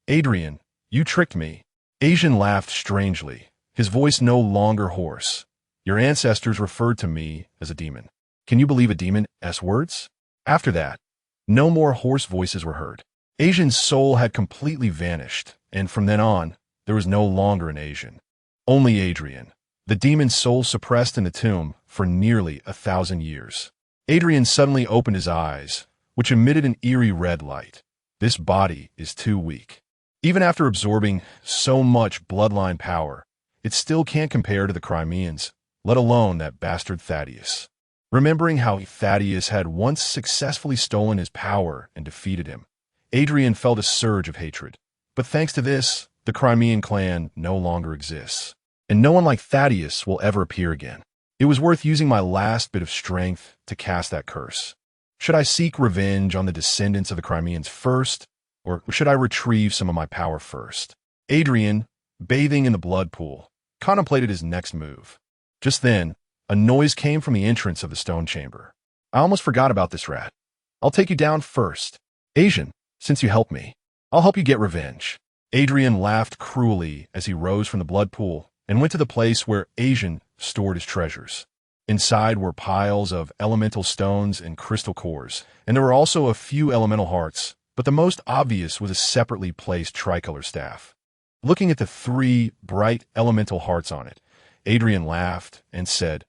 [SPEAKER 1] "Adrian, you tricked me." Asian laughed strangely, his voice no longer hoarse. "Your ancestors referred to me as a demon. Can you believe a demon's words?" After that, no more hoarse voices were heard. Asian's soul had completely vanished, and from then on, there was no longer an Asian. Only Adrian, the demon's soul suppressed in the tomb for nearly 1,000 years. Adrian suddenly opened his eyes, which emitted an eerie red light. This body is too weak. Even after absorbing so much bloodline power, it still can't compare to the Crimeans, let alone that bastard Thaddeus. Remembering how Thaddeus had once successfully stolen his power and defeated him, Adrian felt a surge of hatred. But thanks to this, the Crimean clan no longer exists, and no one like Thaddeus will ever appear again. It was worth using my last bit of strength to cast that curse. Should I seek revenge on the descendants of the Crimeans first, or should I retrieve some of my power first? Adrian, bathing in the blood pool, contemplated his next move. Just then, a noise came from the entrance of the stone chamber. "I almost forgot about this rat. I'll take you down first. Asian, since you helped me, I'll help you get revenge." Adrian laughed cruelly as he rose from the blood pool and went to the place where Asian stored his treasures. Inside were piles of elemental stones and crystal cores, and there were also a few elemental hearts, but the most obvious was a separately placed tricolor staff. Looking at the 3 bright elemental hearts on it, Adrian laughed and said,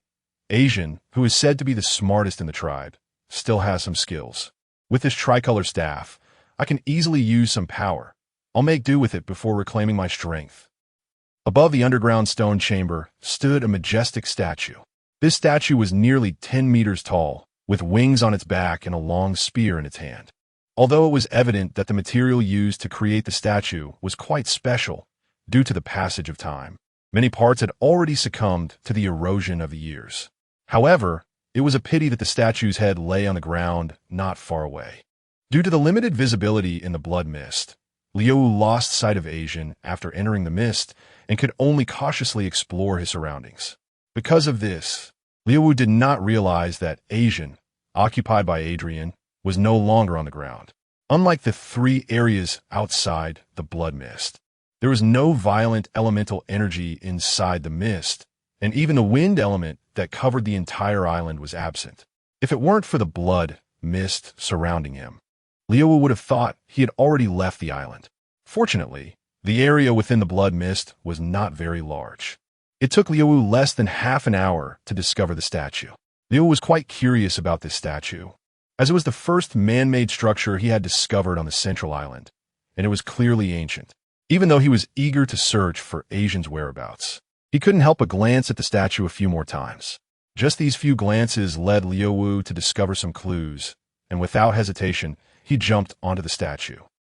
[SPEAKER 1] "Asian, who is said to be the smartest in the tribe, still has some skills. With this tricolor staff, I can easily use some power. I'll make do with it before reclaiming my strength." Above the underground stone chamber stood a majestic statue. This statue was nearly 10 meters tall, with wings on its back and a long spear in its hand. Although it was evident that the material used to create the statue was quite special, due to the passage of time, many parts had already succumbed to the erosion of the years. However, it was a pity that the statue's head lay on the ground not far away. Due to the limited visibility in the blood mist, Liu lost sight of Asian after entering the mist and could only cautiously explore his surroundings. Because of this, Liu did not realize that Asian, occupied by Adrian, was no longer on the ground. Unlike the 3 areas outside the blood mist, there was no violent elemental energy inside the mist, and even the wind element that covered the entire island was absent. If it weren't for the blood mist surrounding him, Liu would have thought he had already left the island. Fortunately, the area within the blood mist was not very large. It took Liu less than half an hour to discover the statue. Liu was quite curious about this statue. as it was the first man-made structure he had discovered on the central island, and it was clearly ancient. Even though he was eager to search for Asian's whereabouts, he couldn't help but glance at the statue a few more times. Just these few glances led Liu Wu to discover some clues, and without hesitation, he jumped onto the statue.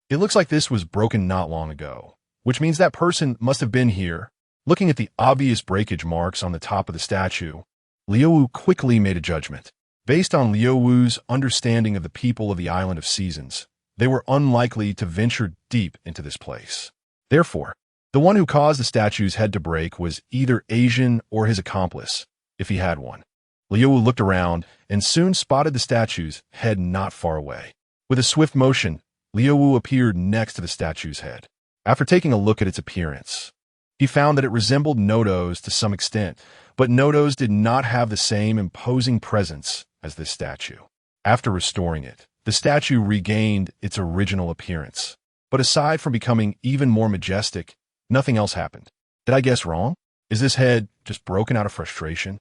[SPEAKER 1] It looks like this was broken not long ago, which means that person must have been here. Looking at the obvious breakage marks on the top of the statue, Liu Wu quickly made a judgment. Based on Liu Wu's understanding of the people of the Island of Seasons, they were unlikely to venture deep into this place. Therefore, the one who caused the statue's head to break was either Asian or his accomplice, if he had one. Liu Wu looked around and soon spotted the statue's head not far away. With a swift motion, Liu Wu appeared next to the statue's head. After taking a look at its appearance, he found that it resembled Nodo's to some extent, but Nodo's did not have the same imposing presence as this statue. After restoring it, the statue regained its original appearance. But aside from becoming even more majestic, nothing else happened. Did I guess wrong? Is this head just broken out of frustration?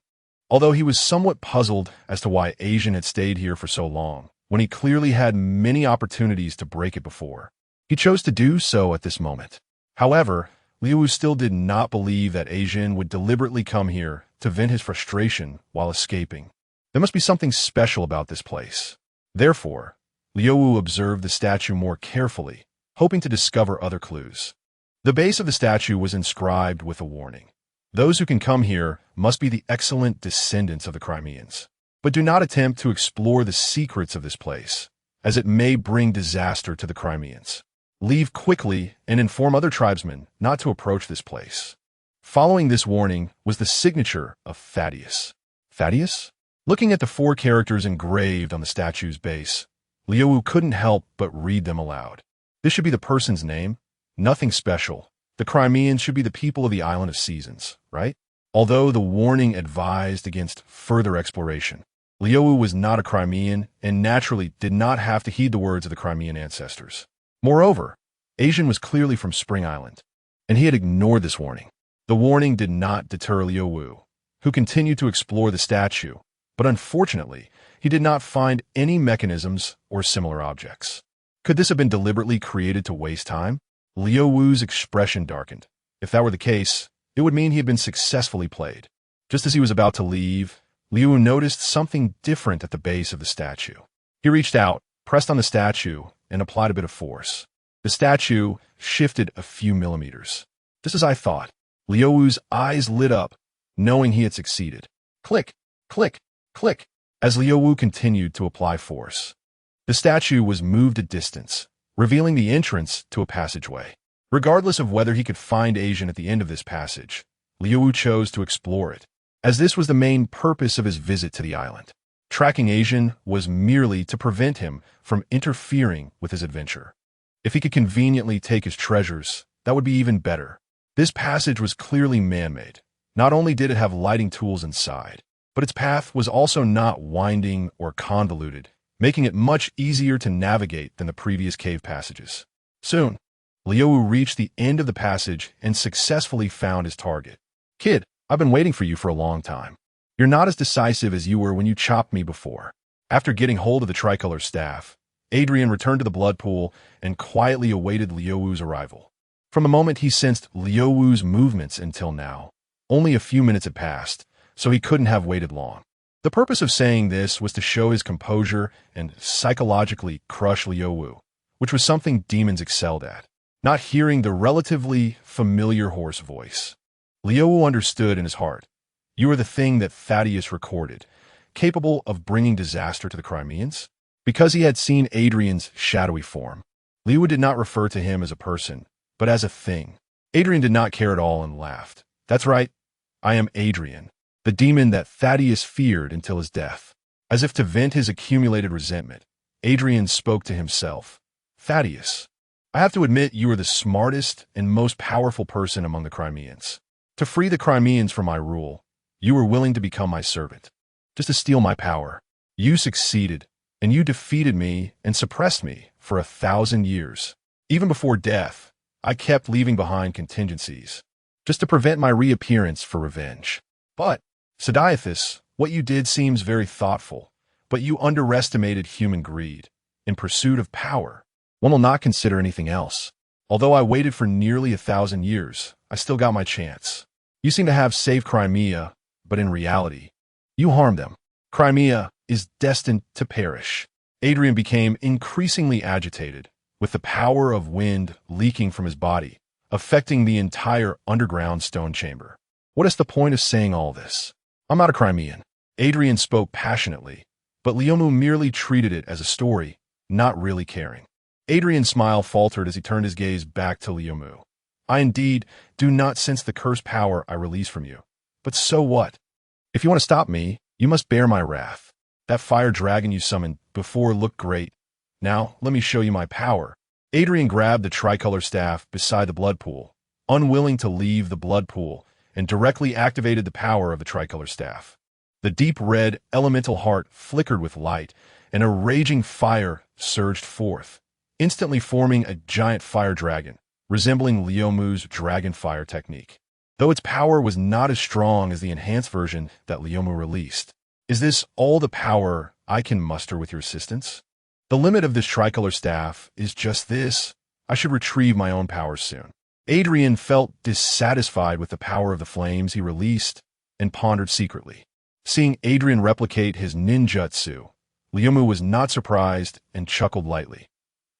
[SPEAKER 1] Although he was somewhat puzzled as to why Asian had stayed here for so long, when he clearly had many opportunities to break it before, he chose to do so at this moment. However, Liu Wu still did not believe that Asian would deliberately come here to vent his frustration while escaping. There must be something special about this place. Therefore, Liu Wu observed the statue more carefully, hoping to discover other clues. The base of the statue was inscribed with a warning. Those who can come here must be the excellent descendants of the Crimeans. But do not attempt to explore the secrets of this place, as it may bring disaster to the Crimeans. Leave quickly and inform other tribesmen not to approach this place. Following this warning was the signature of Thaddeus. Thaddeus? Looking at the 4 characters engraved on the statue's base, Liu Wu couldn't help but read them aloud. This should be the person's name. Nothing special. The Crimeans should be the people of the Island of Seasons, right? Although the warning advised against further exploration, Liu Wu was not a Crimean and naturally did not have to heed the words of the Crimean ancestors. Moreover, Asian was clearly from Spring Island, and he had ignored this warning. The warning did not deter Liu Wu, who continued to explore the statue, but unfortunately, he did not find any mechanisms or similar objects. Could this have been deliberately created to waste time? Liu Wu's expression darkened. If that were the case, it would mean he had been successfully played. Just as he was about to leave, Liu Wu noticed something different at the base of the statue. He reached out, pressed on the statue, and applied a bit of force. The statue shifted a few millimeters. Just as I thought, Liu Wu's eyes lit up, knowing he had succeeded. Click, click, click, as Liu Wu continued to apply force. The statue was moved a distance, revealing the entrance to a passageway. Regardless of whether he could find Asian at the end of this passage, Liu Wu chose to explore it, as this was the main purpose of his visit to the island. Tracking Asian was merely to prevent him from interfering with his adventure. If he could conveniently take his treasures, that would be even better. This passage was clearly man-made. Not only did it have lighting tools inside, but its path was also not winding or convoluted, making it much easier to navigate than the previous cave passages. Soon, Liu Wu reached the end of the passage and successfully found his target. Kid, I've been waiting for you for a long time. You're not as decisive as you were when you chopped me before. After getting hold of the tricolor staff, Adrian returned to the blood pool and quietly awaited Liu Wu's arrival. From the moment he sensed Liu Wu's movements until now, only a few minutes had passed, so he couldn't have waited long. The purpose of saying this was to show his composure and psychologically crush Liu Wu, which was something demons excelled at. Not hearing the relatively familiar hoarse voice, Liu Wu understood in his heart. You are the thing that Thaddeus recorded, capable of bringing disaster to the Crimeans? Because he had seen Adrian's shadowy form, Liu Wu did not refer to him as a person, but as a thing. Adrian did not care at all and laughed. That's right, I am Adrian, the demon that Thaddeus feared until his death. As if to vent his accumulated resentment, Adrian spoke to himself. Thaddeus, I have to admit you are the smartest and most powerful person among the Crimeans. To free the Crimeans from my rule, you were willing to become my servant, just to steal my power. You succeeded, and you defeated me and suppressed me for 1,000 years. Even before death, I kept leaving behind contingencies, just to prevent my reappearance for revenge. But, Sadiathus, what you did seems very thoughtful, But you underestimated human greed. In pursuit of power, one will not consider anything else. Although I waited for nearly 1,000 years, I still got my chance. You seem to have saved Crimea, but in reality, you harmed them. Crimea is destined to perish. Adrian became increasingly agitated, with the power of wind leaking from his body, affecting the entire underground stone chamber. What is the point of saying all this? I'm not a Crimean. Adrian spoke passionately, but Leomu merely treated it as a story, not really caring. Adrian's smile faltered as he turned his gaze back to Leomu. I indeed do not sense the cursed power I release from you. But so what? If you want to stop me, you must bear my wrath. That fire dragon you summoned before looked great. Now, let me show you my power. Adrian grabbed the tricolor staff beside the blood pool, unwilling to leave the blood pool, and directly activated the power of the tricolor staff. The deep red elemental heart flickered with light, and a raging fire surged forth, instantly forming a giant fire dragon, resembling Leomu's dragon fire technique. Though its power was not as strong as the enhanced version that Leomu released. Is this all the power I can muster with your assistance? The limit of this tricolor staff is just this. I should retrieve my own powers soon. Adrian felt dissatisfied with the power of the flames he released and pondered secretly. Seeing Adrian replicate his ninjutsu, Leomu was not surprised and chuckled lightly.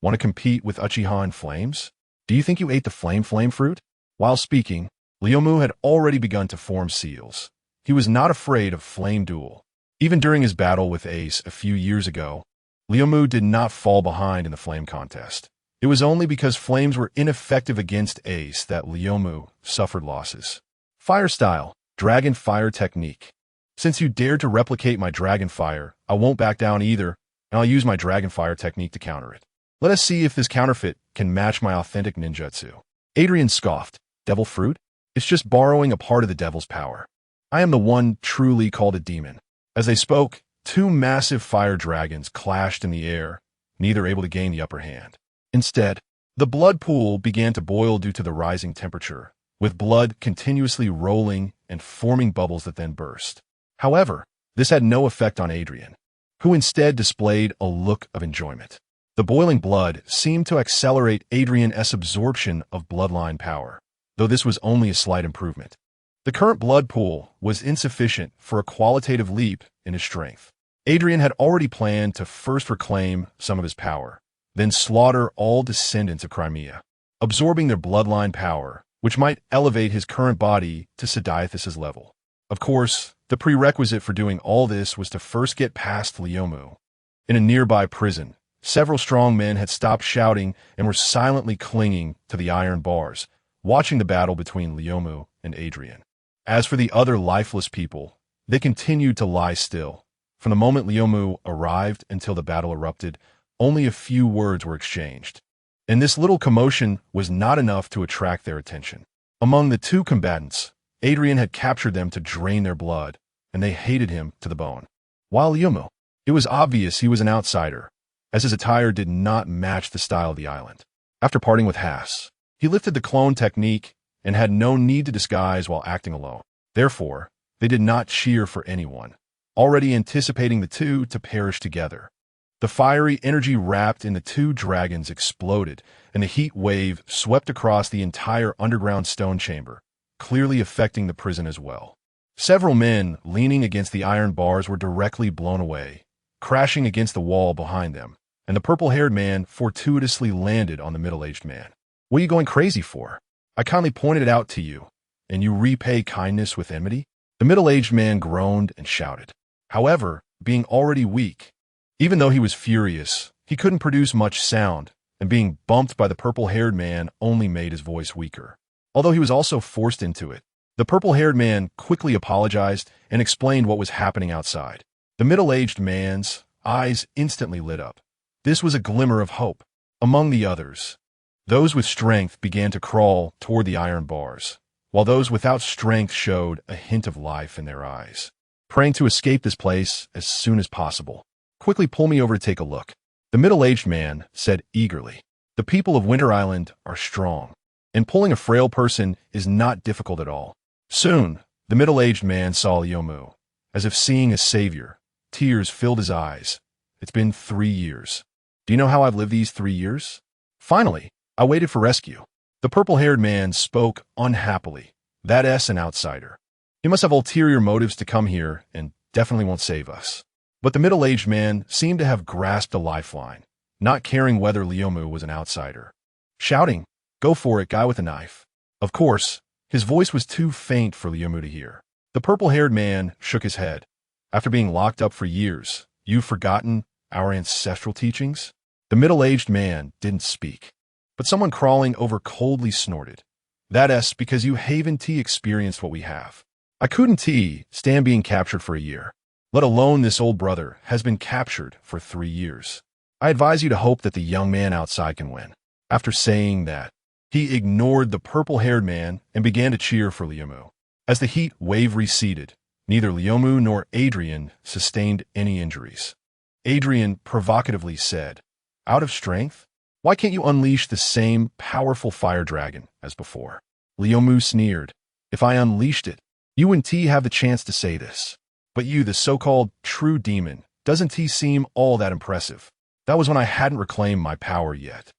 [SPEAKER 1] Want to compete with Uchiha in flames? Do you think you ate the flame fruit? While speaking, Leomu had already begun to form seals. He was not afraid of flame duel. Even during his battle with Ace a few years ago, Leomu did not fall behind in the flame contest. It was only because flames were ineffective against Ace that Leomu suffered losses. Fire style, dragon fire technique. Since you dared to replicate my dragon fire, I won't back down either, and I'll use my dragon fire technique to counter it. Let us see if this counterfeit can match my authentic ninjutsu. Adrian scoffed. Devil fruit? It's just borrowing a part of the devil's power. I am the one truly called a demon. As they spoke, two massive fire dragons clashed in the air, neither able to gain the upper hand. Instead, the blood pool began to boil due to the rising temperature, with blood continuously rolling and forming bubbles that then burst. However, this had no effect on Adrian, who instead displayed a look of enjoyment. The boiling blood seemed to accelerate Adrian's absorption of bloodline power, though this was only a slight improvement. The current blood pool was insufficient for a qualitative leap in his strength. Adrian had already planned to first reclaim some of his power, then slaughter all descendants of Crimea, absorbing their bloodline power, which might elevate his current body to Sidiathus's level. Of course, the prerequisite for doing all this was to first get past Leomu. In a nearby prison, several strong men had stopped shouting and were silently clinging to the iron bars, watching the battle between Leomu and Adrian. As for the other lifeless people, they continued to lie still. From the moment Leomu arrived until the battle erupted, only a few words were exchanged. And this little commotion was not enough to attract their attention. Among the two combatants, Adrian had captured them to drain their blood, and they hated him to the bone. While Leomu, it was obvious he was an outsider, as his attire did not match the style of the island. After parting with Haas, he lifted the clone technique and had no need to disguise while acting alone. Therefore, they did not cheer for anyone, already anticipating the two to perish together. The fiery energy wrapped in the two dragons exploded, and the heat wave swept across the entire underground stone chamber, clearly affecting the prison as well. Several men leaning against the iron bars were directly blown away, crashing against the wall behind them, and the purple-haired man fortuitously landed on the middle-aged man. What are you going crazy for? I kindly pointed it out to you, and you repay kindness with enmity? The middle-aged man groaned and shouted. However, being already weak, even though he was furious, he couldn't produce much sound, and being bumped by the purple-haired man only made his voice weaker. Although he was also forced into it, the purple-haired man quickly apologized and explained what was happening outside. The middle-aged man's eyes instantly lit up. This was a glimmer of hope. Among the others, those with strength began to crawl toward the iron bars, while those without strength showed a hint of life in their eyes, praying to escape this place as soon as possible. Quickly pull me over to take a look, the middle-aged man said eagerly. The people of Winter Island are strong, and pulling a frail person is not difficult at all. Soon, the middle-aged man saw Leomu, as if seeing a savior, Tears filled his eyes. It's been 3 years. Do you know how I've lived these 3 years? Finally, I waited for rescue. The purple-haired man spoke unhappily. That's an outsider. He must have ulterior motives to come here and definitely won't save us. But the middle-aged man seemed to have grasped a lifeline, not caring whether Leomu was an outsider. Shouting, "Go for it, guy with a knife." Of course, his voice was too faint for Leomu to hear. The purple-haired man shook his head. After being locked up for years, you've forgotten our ancestral teachings? The middle-aged man didn't speak, but someone crawling over coldly snorted. That's because you haven't experienced what we have. I couldn't stand being captured for a year, let alone this old brother has been captured for 3 years. I advise you to hope that the young man outside can win. After saying that, he ignored the purple-haired man and began to cheer for Leomu. As the heat wave receded, neither Leomu nor Adrian sustained any injuries. Adrian provocatively said, "Out of strength? Why can't you unleash the same powerful fire dragon as before?" Leomu sneered. "If I unleashed it, you and T have the chance to say this. But you, the so-called true demon, doesn't seem all that impressive. That was when I hadn't reclaimed my power yet.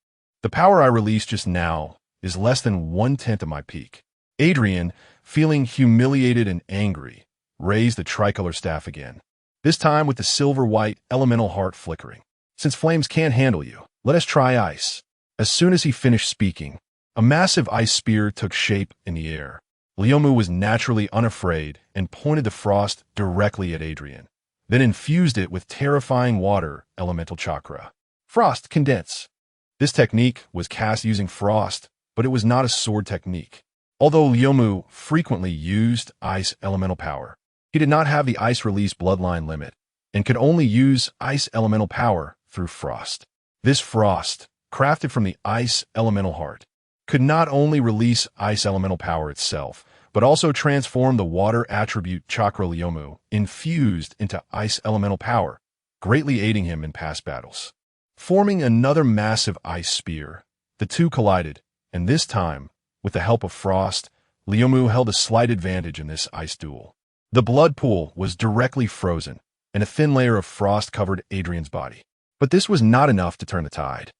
[SPEAKER 1] The power I released just now is less than 1/10 of my peak." Adrian, feeling humiliated and angry, raised the tricolor staff again, this time with the silver-white elemental heart flickering. "Since flames can't handle you, let us try ice." As soon as he finished speaking, a massive ice spear took shape in the air. Leomu was naturally unafraid and pointed the frost directly at Adrian, then infused it with terrifying water elemental chakra. Frost condense. This technique was cast using frost, but it was not a sword technique. Although Leomu frequently used ice elemental power, he did not have the ice release bloodline limit and could only use ice elemental power through frost. This frost, crafted from the ice elemental heart, could not only release ice elemental power itself, but also transform the water attribute chakra Leomu infused into ice elemental power, greatly aiding him in past battles. Forming another massive ice spear, the two collided, and this time, with the help of frost, Leomu held a slight advantage in this ice duel. The blood pool was directly frozen, and a thin layer of frost covered Adrian's body. But this was not enough to turn the tide,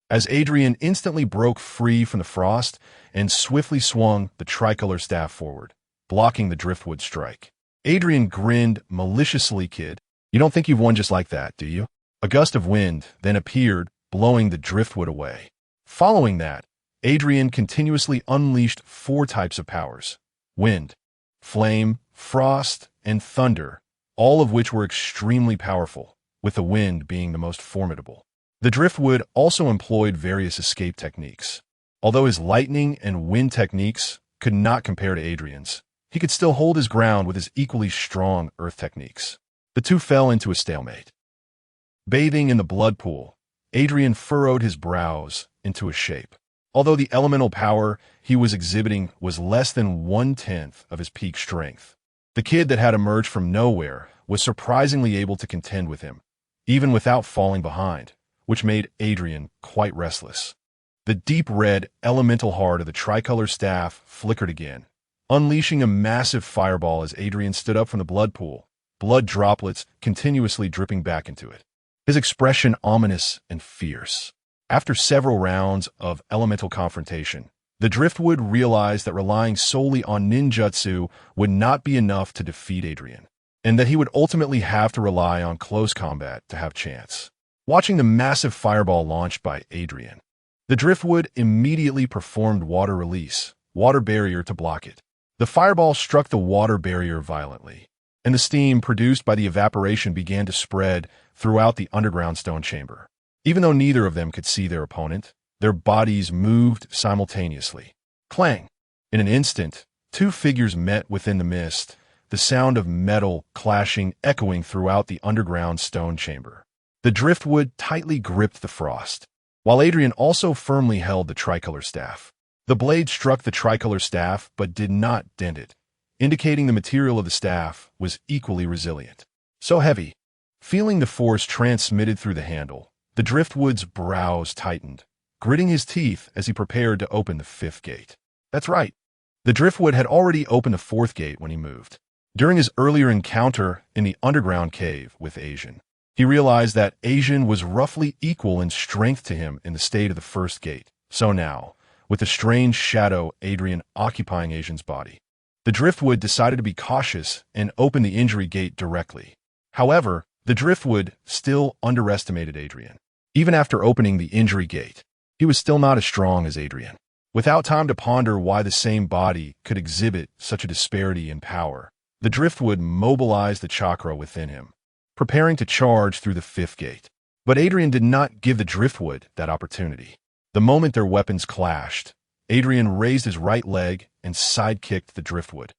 [SPEAKER 1] as Adrian instantly broke free from the frost and swiftly swung the tricolor staff forward, blocking the driftwood strike. Adrian grinned maliciously. "Kid, you don't think you've won just like that, do you?" A gust of wind then appeared, blowing the driftwood away. Following that, Adrian continuously unleashed 4 types of powers: wind, flame, frost, and thunder, all of which were extremely powerful, with the wind being the most formidable. The driftwood also employed various escape techniques. Although his lightning and wind techniques could not compare to Adrian's, he could still hold his ground with his equally strong earth techniques. The two fell into a stalemate. Bathing in the blood pool, Adrian furrowed his brows into a shape. Although the elemental power he was exhibiting was less than 1/10 of his peak strength, the kid that had emerged from nowhere was surprisingly able to contend with him, even without falling behind, which made Adrian quite restless. The deep red elemental heart of the tricolor staff flickered again, unleashing a massive fireball as Adrian stood up from the blood pool, blood droplets continuously dripping back into it. His expression ominous and fierce. After several rounds of elemental confrontation, the driftwood realized that relying solely on ninjutsu would not be enough to defeat Adrian, and that he would ultimately have to rely on close combat to have chance. Watching the massive fireball launched by Adrian, the driftwood immediately performed water release, water barrier to block it. The fireball struck the water barrier violently, and the steam produced by the evaporation began to spread throughout the underground stone chamber. Even though neither of them could see their opponent, their bodies moved simultaneously. Clang! In an instant, 2 figures met within the mist, the sound of metal clashing echoing throughout the underground stone chamber. The driftwood tightly gripped the frost, while Adrian also firmly held the tricolor staff. The blade struck the tricolor staff but did not dent it, indicating the material of the staff was equally resilient. So heavy. Feeling the force transmitted through the handle, the driftwood's brows tightened, gritting his teeth as he prepared to open the 5th gate. That's right. The driftwood had already opened the 4th gate when he moved. During his earlier encounter in the underground cave with Asian, he realized that Asian was roughly equal in strength to him in the state of the first gate. So now, with the strange shadow Adrian occupying Asian's body, the Driftwood decided to be cautious and open the injury gate directly. However, the Driftwood still underestimated Adrian. Even after opening the injury gate, he was still not as strong as Adrian. Without time to ponder why the same body could exhibit such a disparity in power, the Driftwood mobilized the chakra within him, preparing to charge through the fifth gate. But Adrian did not give the Driftwood that opportunity. The moment their weapons clashed, Adrian raised his right leg and side-kicked the Driftwood.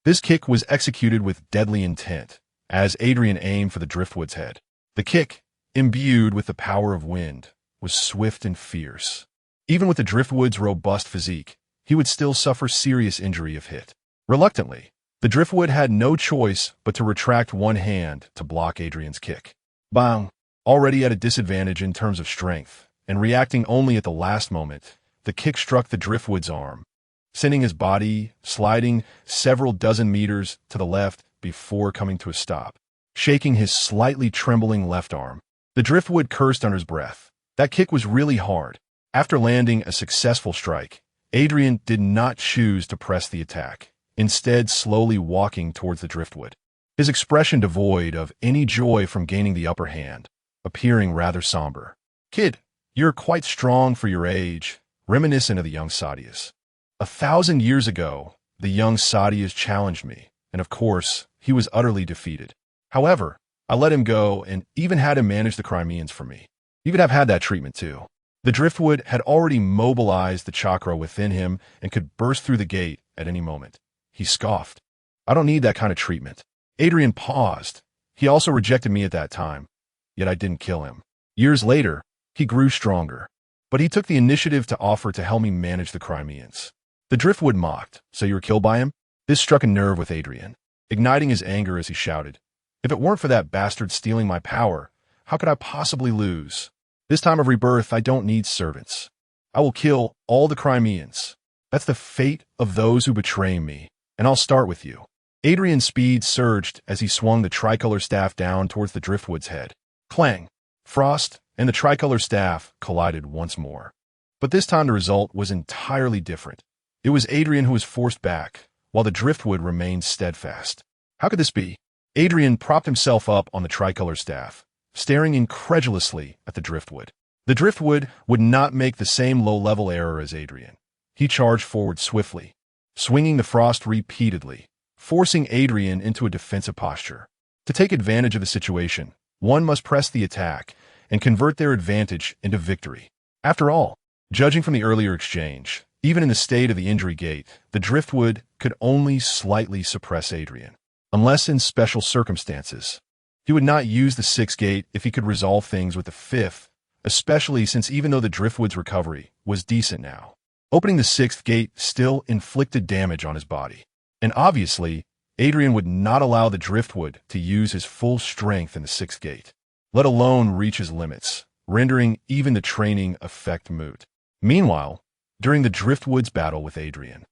[SPEAKER 1] This kick was executed with deadly intent, as Adrian aimed for the Driftwood's head. The kick, imbued with the power of wind, was swift and fierce. Even with the Driftwood's robust physique, he would still suffer serious injury if hit. Reluctantly, the Driftwood had no choice but to retract one hand to block Adrian's kick. Bang! Already at a disadvantage in terms of strength, and reacting only at the last moment, the kick struck the Driftwood's arm, sending his body sliding several dozen meters to the left before coming to a stop. Shaking his slightly trembling left arm, the Driftwood cursed under his breath. That kick was really hard. After landing a successful strike, Adrian did not choose to press the attack, instead slowly walking towards the Driftwood, his expression devoid of any joy from gaining the upper hand, appearing rather somber. "Kid, you're quite strong for your age," reminiscent of the young Satyas. 1,000 years ago, the young Satyas challenged me, and of course, he was utterly defeated. However, I let him go and even had him manage the Crimeans for me. You could have had that treatment too. The Driftwood had already mobilized the chakra within him and could burst through the gate at any moment. He scoffed. "I don't need that kind of treatment." Adrian paused. He also rejected me at that time, yet I didn't kill him. Years later, he grew stronger, but he took the initiative to offer to help me manage the Crimeans. The Driftwood mocked. "So you were killed by him?" This struck a nerve with Adrian, igniting his anger as he shouted, "If it weren't for that bastard stealing my power, how could I possibly lose? This time of rebirth, I don't need servants. I will kill all the Crimeans. That's the fate of those who betray me, and I'll start with you." Adrian's speed surged as he swung the tricolor staff down towards the Driftwood's head. Clang! Frost and the tricolor staff collided once more. But this time the result was entirely different. It was Adrian who was forced back, while the Driftwood remained steadfast. How could this be? Adrian propped himself up on the tricolor staff, staring incredulously at the Driftwood. The Driftwood would not make the same low-level error as Adrian. He charged forward swiftly, swinging the Frost repeatedly, forcing Adrian into a defensive posture. To take advantage of the situation, one must press the attack and convert their advantage into victory. After all, judging from the earlier exchange, even in the state of the injury gate, the Driftwood could only slightly suppress Adrian, unless in special circumstances. He would not use the sixth gate if he could resolve things with the fifth, especially since even though the Driftwood's recovery was decent now, opening the sixth gate still inflicted damage on his body. And obviously, Adrian would not allow the Driftwood to use his full strength in the sixth gate, let alone reach his limits, rendering even the training effect moot. Meanwhile, during the Driftwood's battle with Adrian,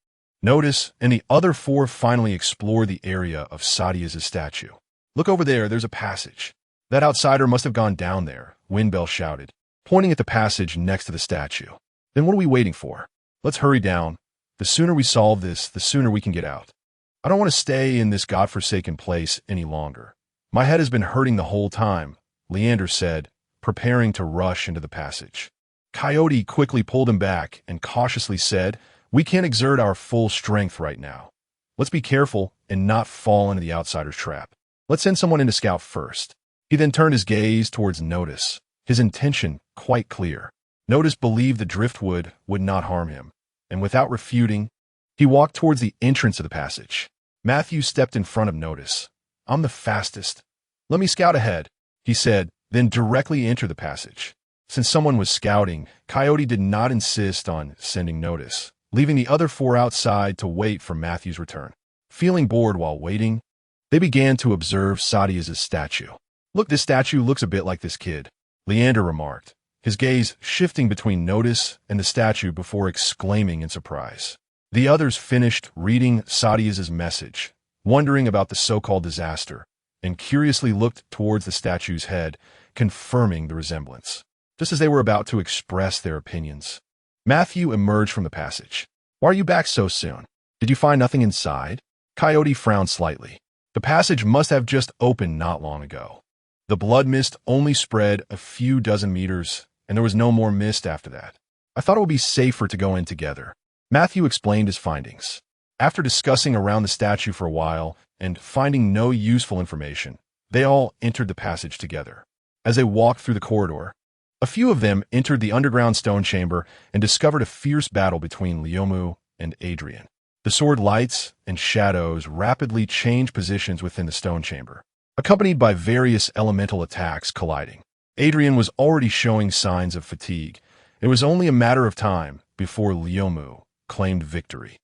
[SPEAKER 1] Notice and the other four finally explore the area of Sadia's statue. "Look over there, there's a passage. That outsider must have gone down there," Windbell shouted, pointing at the passage next to the statue. "Then what are we waiting for? Let's hurry down. The sooner we solve this, the sooner we can get out. I don't want to stay in this godforsaken place any longer. My head has been hurting the whole time," Leander said, preparing to rush into the passage. Coyote quickly pulled him back and cautiously said, "We can't exert our full strength right now. Let's be careful and not fall into the outsider's trap. Let's send someone in to scout first." He then turned his gaze towards Notice, his intention quite clear. Notice believed the Driftwood would not harm him, and without refuting, he walked towards the entrance of the passage. Matthew stepped in front of Notice. "I'm the fastest. Let me scout ahead," he said, then directly entered the passage. Since someone was scouting, Coyote did not insist on sending Notice, leaving the other four outside to wait for Matthew's return. Feeling bored while waiting, they began to observe Sadia's statue. "Look, this statue looks a bit like this kid," Leander remarked, his gaze shifting between Notice and the statue before exclaiming in surprise. The others finished reading Sadia's message, wondering about the so-called disaster, and curiously looked towards the statue's head, confirming the resemblance. Just as they were about to express their opinions, Matthew emerged from the passage. "Why are you back so soon? Did you find nothing inside?" Coyote frowned slightly. The passage must have just opened not long ago. The blood mist only spread a few dozen meters, and there was no more mist after that. "I thought it would be safer to go in together." Matthew explained his findings. After discussing around the statue for a while and finding no useful information, they all entered the passage together. As they walked through the corridor, a few of them entered the underground stone chamber and discovered a fierce battle between Leomu and Adrian. The sword lights and shadows rapidly changed positions within the stone chamber, accompanied by various elemental attacks colliding. Adrian was already showing signs of fatigue. It was only a matter of time before Leomu claimed victory.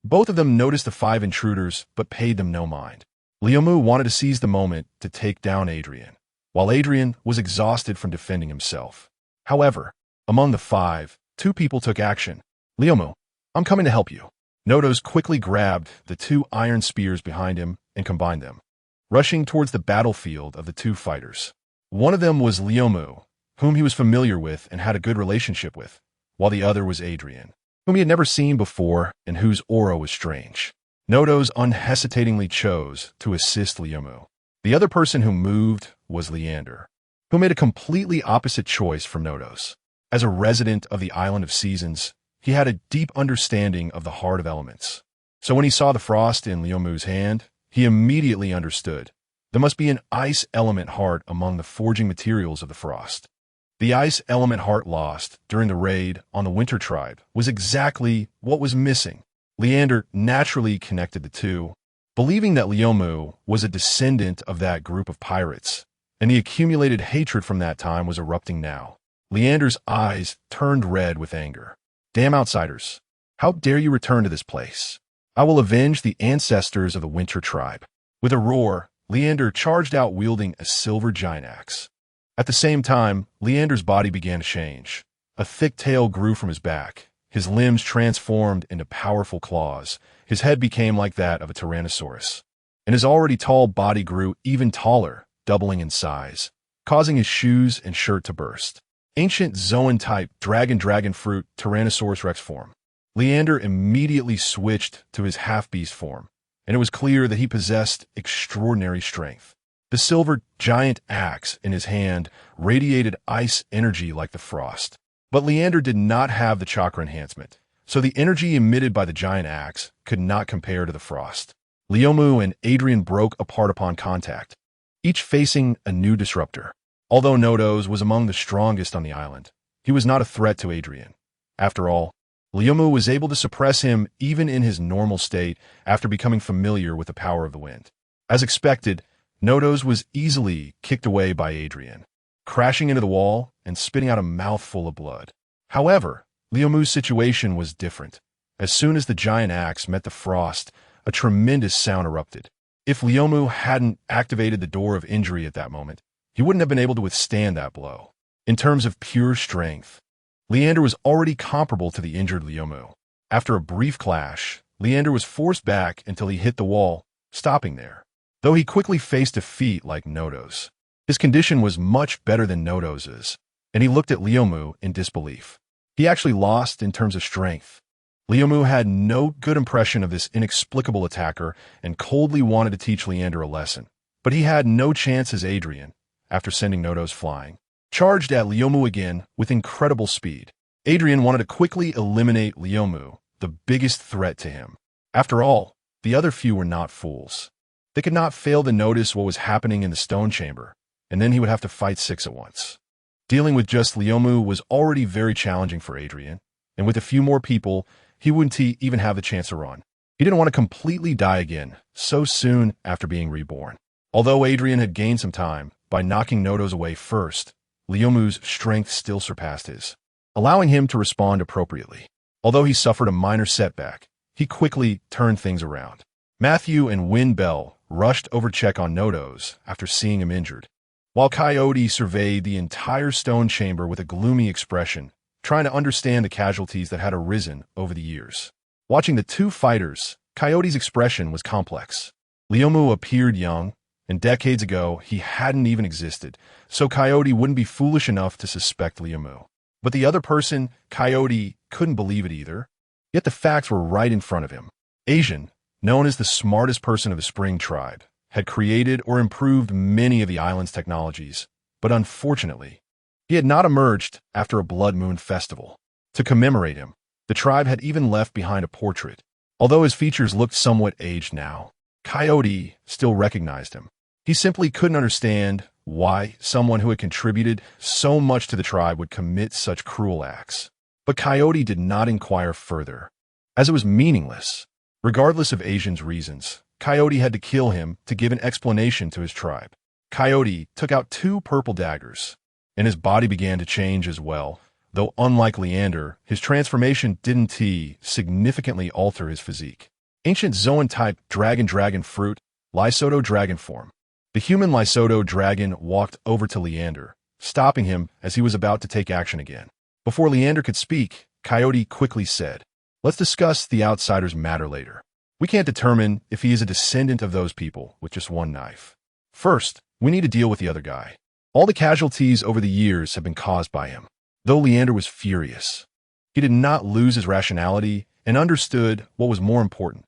[SPEAKER 1] Both of them noticed the 5 intruders, but paid them no mind. Leomu wanted to seize the moment to take down Adrian, while Adrian was exhausted from defending himself. However, among the 5, 2 people took action. "Leomu, I'm coming to help you." Nodos quickly grabbed the 2 iron spears behind him and combined them, rushing towards the battlefield of the 2 fighters. One of them was Leomu, whom he was familiar with and had a good relationship with, while the other was Adrian, whom he had never seen before and whose aura was strange. Nodos unhesitatingly chose to assist Leomu. The other person who moved was Leander, who made a completely opposite choice from Nodos. As a resident of the Island of Seasons, he had a deep understanding of the heart of elements. So when he saw the frost in Leomu's hand, he immediately understood. There must be an ice element heart among the forging materials of the frost. The ice element heart lost during the raid on the Winter Tribe was exactly what was missing. Leander naturally connected the two, believing that Leomu was a descendant of that group of pirates, and the accumulated hatred from that time was erupting now. Leander's eyes turned red with anger. "Damn outsiders! How dare you return to this place? I will avenge the ancestors of the Winter Tribe." With a roar, Leander charged out wielding a silver giant axe. At the same time, Leander's body began to change. A thick tail grew from his back. His limbs transformed into powerful claws. His head became like that of a tyrannosaurus. And his already tall body grew even taller, doubling in size, causing his shoes and shirt to burst. Ancient Zoan-type dragon fruit Tyrannosaurus Rex form. Leander immediately switched to his half-beast form, and it was clear that he possessed extraordinary strength. The silver giant axe in his hand radiated ice energy like the frost. But Leander did not have the chakra enhancement, so the energy emitted by the giant axe could not compare to the frost. Leomu and Adrian broke apart upon contact, each facing a new disruptor. Although Nodos was among the strongest on the island, he was not a threat to Adrian. After all, Leomu was able to suppress him even in his normal state after becoming familiar with the power of the wind. As expected, Nodos was easily kicked away by Adrian, crashing into the wall and spitting out a mouthful of blood. However, Leomu's situation was different. As soon as the giant axe met the frost, a tremendous sound erupted. If Leomu hadn't activated the door of injury at that moment, he wouldn't have been able to withstand that blow. In terms of pure strength, Leander was already comparable to the injured Leomu. After a brief clash, Leander was forced back until he hit the wall, stopping there. Though he quickly faced defeat like Nodos, his condition was much better than Nodos's, and he looked at Leomu in disbelief. He actually lost in terms of strength. Leomu had no good impression of this inexplicable attacker and coldly wanted to teach Leander a lesson. But he had no chance as Adrian, after sending Nodos flying, charged at Leomu again with incredible speed. Adrian wanted to quickly eliminate Leomu, the biggest threat to him. After all, the other few were not fools. They could not fail to notice what was happening in the stone chamber, and then he would have to fight 6 at once. Dealing with just Leomu was already very challenging for Adrian, and with a few more people, he wouldn't even have the chance to run. He didn't want to completely die again, so soon after being reborn. Although Adrian had gained some time by knocking Nodos away first, Leomu's strength still surpassed his, allowing him to respond appropriately. Although he suffered a minor setback, he quickly turned things around. Matthew and Win Bell rushed over to check on Nodos after seeing him injured, while Coyote surveyed the entire stone chamber with a gloomy expression, trying to understand the casualties that had arisen over the years. Watching the 2 fighters, Coyote's expression was complex. Liumu appeared young, and decades ago he hadn't even existed, so Coyote wouldn't be foolish enough to suspect Liumu. But the other person, Coyote, couldn't believe it either. Yet the facts were right in front of him. Asian, known as the smartest person of the Spring Tribe, had created or improved many of the island's technologies, but unfortunately, he had not emerged after a Blood Moon festival. To commemorate him, the tribe had even left behind a portrait. Although his features looked somewhat aged now, Coyote still recognized him. He simply couldn't understand why someone who had contributed so much to the tribe would commit such cruel acts. But Coyote did not inquire further, as it was meaningless. Regardless of Asian's reasons, Coyote had to kill him to give an explanation to his tribe. Coyote took out 2 purple daggers, and his body began to change as well, though unlike Leander, his transformation didn't significantly alter his physique. Ancient Zoan-type dragon fruit, Lysoto dragon form. The human Lysoto dragon walked over to Leander, stopping him as he was about to take action again. Before Leander could speak, Coyote quickly said, "Let's discuss the outsider's matter later. We can't determine if he is a descendant of those people with just one knife. First, we need to deal with the other guy. All the casualties over the years have been caused by him." Though Leander was furious, he did not lose his rationality and understood what was more important.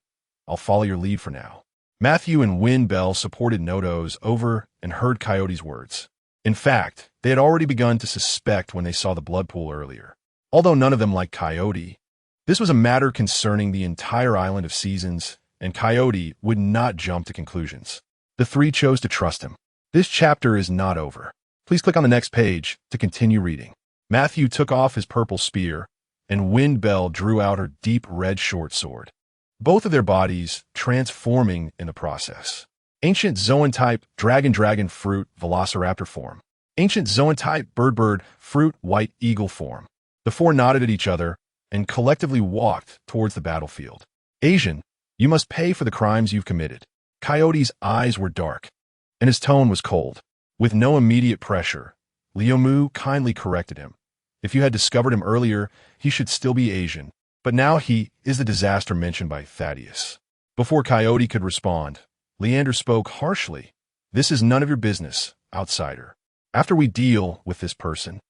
[SPEAKER 1] "I'll follow your lead for now." Matthew and Win Bell supported Nodo's over and heard Coyote's words. In fact, they had already begun to suspect when they saw the blood pool earlier. Although none of them liked Coyote, this was a matter concerning the entire island of Seasons, and Coyote would not jump to conclusions. The 3 chose to trust him. This chapter is not over. Please click on the next page to continue reading. Matthew took off his purple spear, and Wind Bell drew out her deep red short sword, both of their bodies transforming in the process. Ancient Zoan-type dragon fruit velociraptor form. Ancient Zoan-type bird fruit white eagle form. The 4 nodded at each other and collectively walked towards the battlefield. "Asian, you must pay for the crimes you've committed." Coyote's eyes were dark, and his tone was cold. With no immediate pressure, Liumu kindly corrected him. If you had discovered him earlier, he should still be Asian, but now he is the disaster mentioned by Thaddeus. Before Coyote could respond, Leander spoke harshly. "This is none of your business, outsider. After we deal with this person,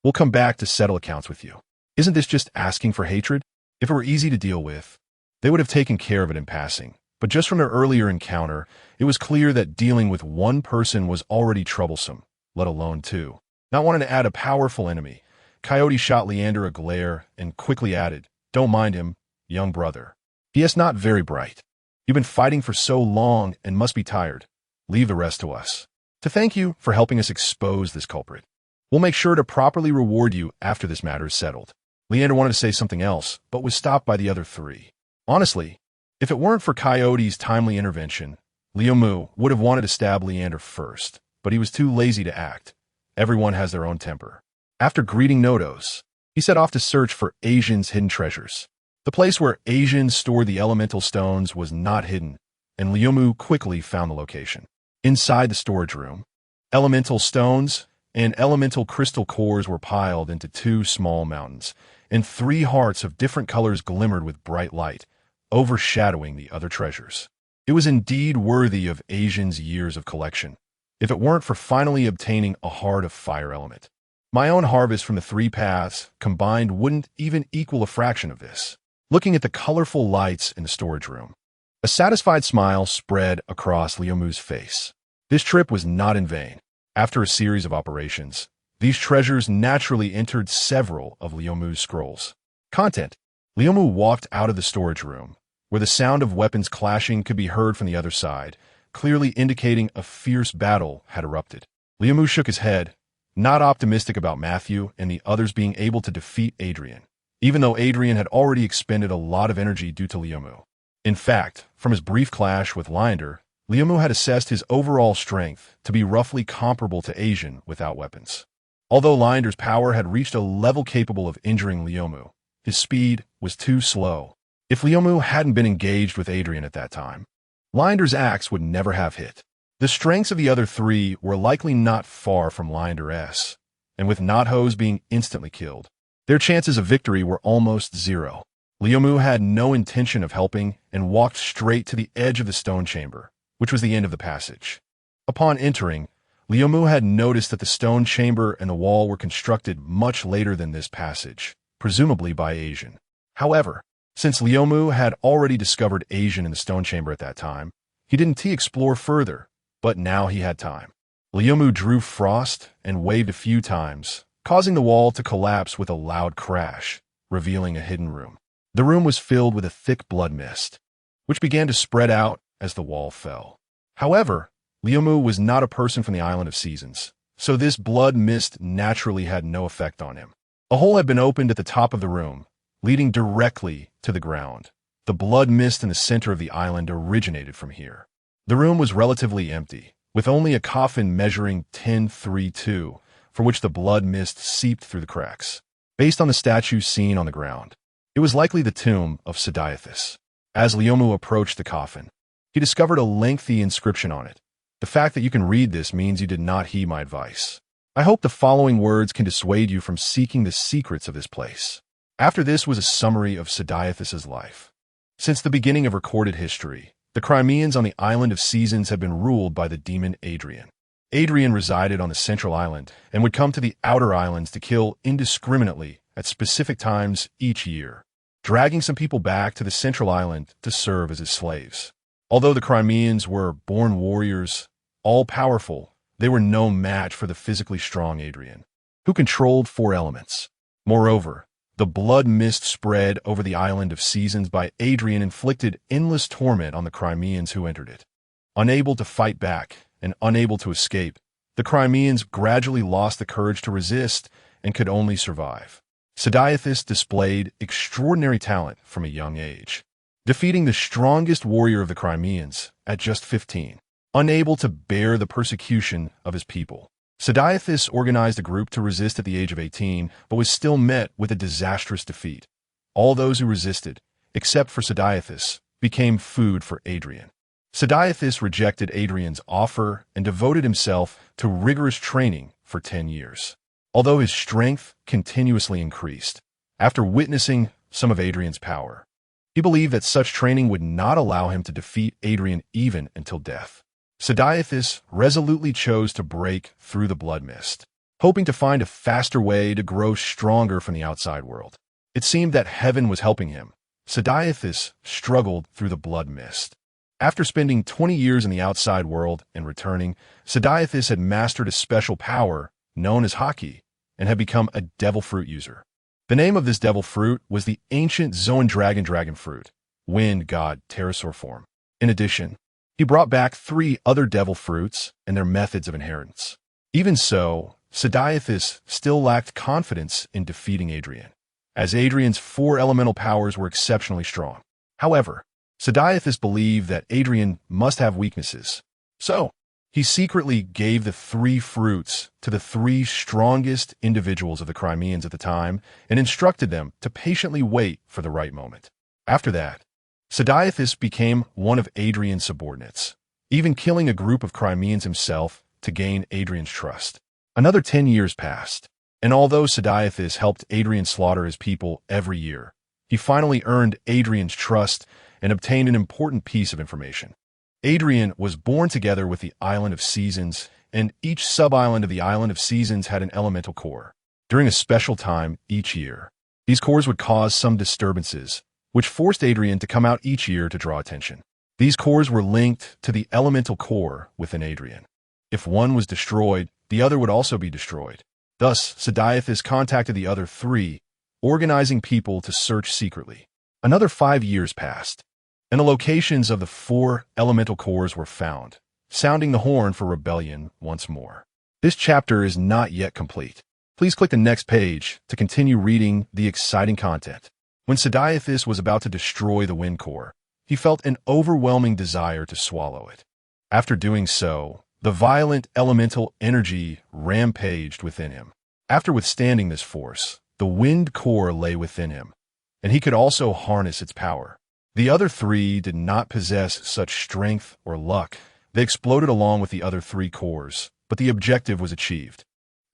[SPEAKER 1] we'll come back to settle accounts with you. Isn't this just asking for hatred? If it were easy to deal with, they would have taken care of it in passing. But just from their earlier encounter, it was clear that dealing with one person was already troublesome, let alone 2. Not wanting to add a powerful enemy, Coyote shot Leander a glare and quickly added, "Don't mind him, young brother. He is not very bright. You've been fighting for so long and must be tired. Leave the rest to us. To thank you for helping us expose this culprit. We'll make sure to properly reward you after this matter is settled." Leander wanted to say something else, but was stopped by the other 3. Honestly, if it weren't for Coyote's timely intervention, Liumu would have wanted to stab Leander first, but he was too lazy to act. Everyone has their own temper. After greeting Nodos, he set off to search for Asian's hidden treasures. The place where Asians stored the elemental stones was not hidden, and Liumu quickly found the location. Inside the storage room, elemental stones and elemental crystal cores were piled into 2 small mountains, and 3 hearts of different colors glimmered with bright light, overshadowing the other treasures. It was indeed worthy of Asian's years of collection, if it weren't for finally obtaining a heart of fire element. My own harvest from the 3 paths combined wouldn't even equal a fraction of this. Looking at the colorful lights in the storage room, a satisfied smile spread across Liumu's face. This trip was not in vain. After a series of operations, these treasures naturally entered several of Liumu's scrolls. Content. Liumu walked out of the storage room, where the sound of weapons clashing could be heard from the other side, clearly indicating a fierce battle had erupted. Liumu shook his head, not optimistic about Matthew and the others being able to defeat Adrian, even though Adrian had already expended a lot of energy due to Liumu. In fact, from his brief clash with Leander, Liumu had assessed his overall strength to be roughly comparable to Asian without weapons. Although Leander's power had reached a level capable of injuring Liumu, his speed was too slow. If Liumu hadn't been engaged with Adrian at that time, Leander's axe would never have hit. The strengths of the other 3 were likely not far from Leander's, and with Knothose being instantly killed, their chances of victory were almost 0. Liumu had no intention of helping and walked straight to the edge of the stone chamber, which was the end of the passage. Upon entering, Leomu had noticed that the stone chamber and the wall were constructed much later than this passage, presumably by Asian. However, since Leomu had already discovered Asian in the stone chamber at that time, he didn't explore further, but now he had time. Leomu drew frost and waved a few times, causing the wall to collapse with a loud crash, revealing a hidden room. The room was filled with a thick blood mist, which began to spread out as the wall fell. However, Leomu was not a person from the Island of Seasons, so this blood mist naturally had no effect on him. A hole had been opened at the top of the room, leading directly to the ground. The blood mist in the center of the island originated from here. The room was relatively empty, with only a coffin measuring 10.32, for which the blood mist seeped through the cracks. Based on the statue seen on the ground, it was likely the tomb of Sidiathus. As Leomu approached the coffin, he discovered a lengthy inscription on it. The fact that you can read this means you did not heed my advice. I hope the following words can dissuade you from seeking the secrets of this place. After this was a summary of Sidiathus's life. Since the beginning of recorded history, the Crimeans on the Island of Seasons had been ruled by the demon Adrian. Adrian resided on the central island and would come to the outer islands to kill indiscriminately at specific times each year, dragging some people back to the central island to serve as his slaves. Although the Crimeans were born warriors, all-powerful, they were no match for the physically strong Adrian, who controlled 4 elements. Moreover, the blood mist spread over the Island of Seasons by Adrian inflicted endless torment on the Crimeans who entered it. Unable to fight back and unable to escape, the Crimeans gradually lost the courage to resist and could only survive. Sidiathus displayed extraordinary talent from a young age, defeating the strongest warrior of the Crimeans at just 15. Unable to bear the persecution of his people, Sidiathus organized a group to resist at the age of 18, but was still met with a disastrous defeat. All those who resisted, except for Sidiathus, became food for Adrian. Sidiathus rejected Adrian's offer and devoted himself to rigorous training for 10 years. Although his strength continuously increased, after witnessing some of Adrian's power, he believed that such training would not allow him to defeat Adrian even until death. Sidiathus resolutely chose to break through the blood mist, hoping to find a faster way to grow stronger from the outside world. It seemed that heaven was helping him. Sidiathus struggled through the blood mist. After spending 20 years in the outside world and returning, Sidiathus had mastered a special power known as Haki and had become a devil fruit user. The name of this devil fruit was the ancient Zoan dragon fruit, wind god pterosaur form. In addition, he brought back 3 other devil fruits and their methods of inheritance. Even so, Sidiathus still lacked confidence in defeating Adrian, as Adrian's 4 elemental powers were exceptionally strong. However, Sidiathus believed that Adrian must have weaknesses, so he secretly gave the 3 fruits to the 3 strongest individuals of the Crimeans at the time and instructed them to patiently wait for the right moment. After that, Sidiathus became one of Adrian's subordinates, even killing a group of Crimeans himself to gain Adrian's trust. Another 10 years passed, and although Sidiathus helped Adrian slaughter his people every year, he finally earned Adrian's trust and obtained an important piece of information. Adrian was born together with the Island of Seasons, and each sub-island of the Island of Seasons had an elemental core. During a special time each year, these cores would cause some disturbances, which forced Adrian to come out each year to draw attention. These cores were linked to the elemental core within Adrian. If one was destroyed, the other would also be destroyed. Thus, Sidiathus contacted the other 3, organizing people to search secretly. Another 5 years passed, and the locations of the 4 elemental cores were found, sounding the horn for rebellion once more. This chapter is not yet complete. Please click the next page to continue reading the exciting content. When Sidiathus was about to destroy the wind core, he felt an overwhelming desire to swallow it. After doing so, the violent elemental energy rampaged within him. After withstanding this force, the wind core lay within him, and he could also harness its power. The other 3 did not possess such strength or luck. They exploded along with the other 3 cores, but the objective was achieved,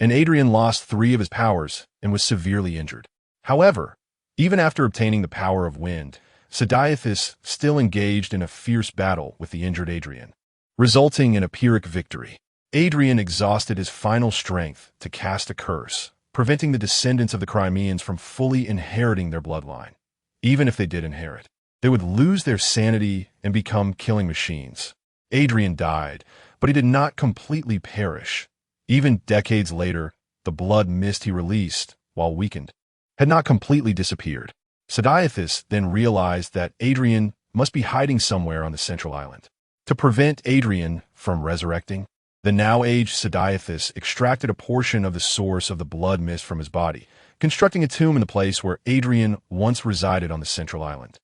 [SPEAKER 1] and Adrian lost 3 of his powers and was severely injured. However, even after obtaining the power of wind, Sidiathus still engaged in a fierce battle with the injured Adrian. resulting in a Pyrrhic victory. Adrian exhausted his final strength to cast a curse, preventing the descendants of the Crimeans from fully inheriting their bloodline. Even if they did inherit, they would lose their sanity and become killing machines. Adrian died, but he did not completely perish. Even decades later, the blood mist he released, while weakened, had not completely disappeared. Sadiathus then realized that Adrian must be hiding somewhere on the central island. To prevent Adrian from resurrecting, the now-aged Sadiathus extracted a portion of the source of the blood mist from his body, constructing a tomb in the place where Adrian once resided on the central island,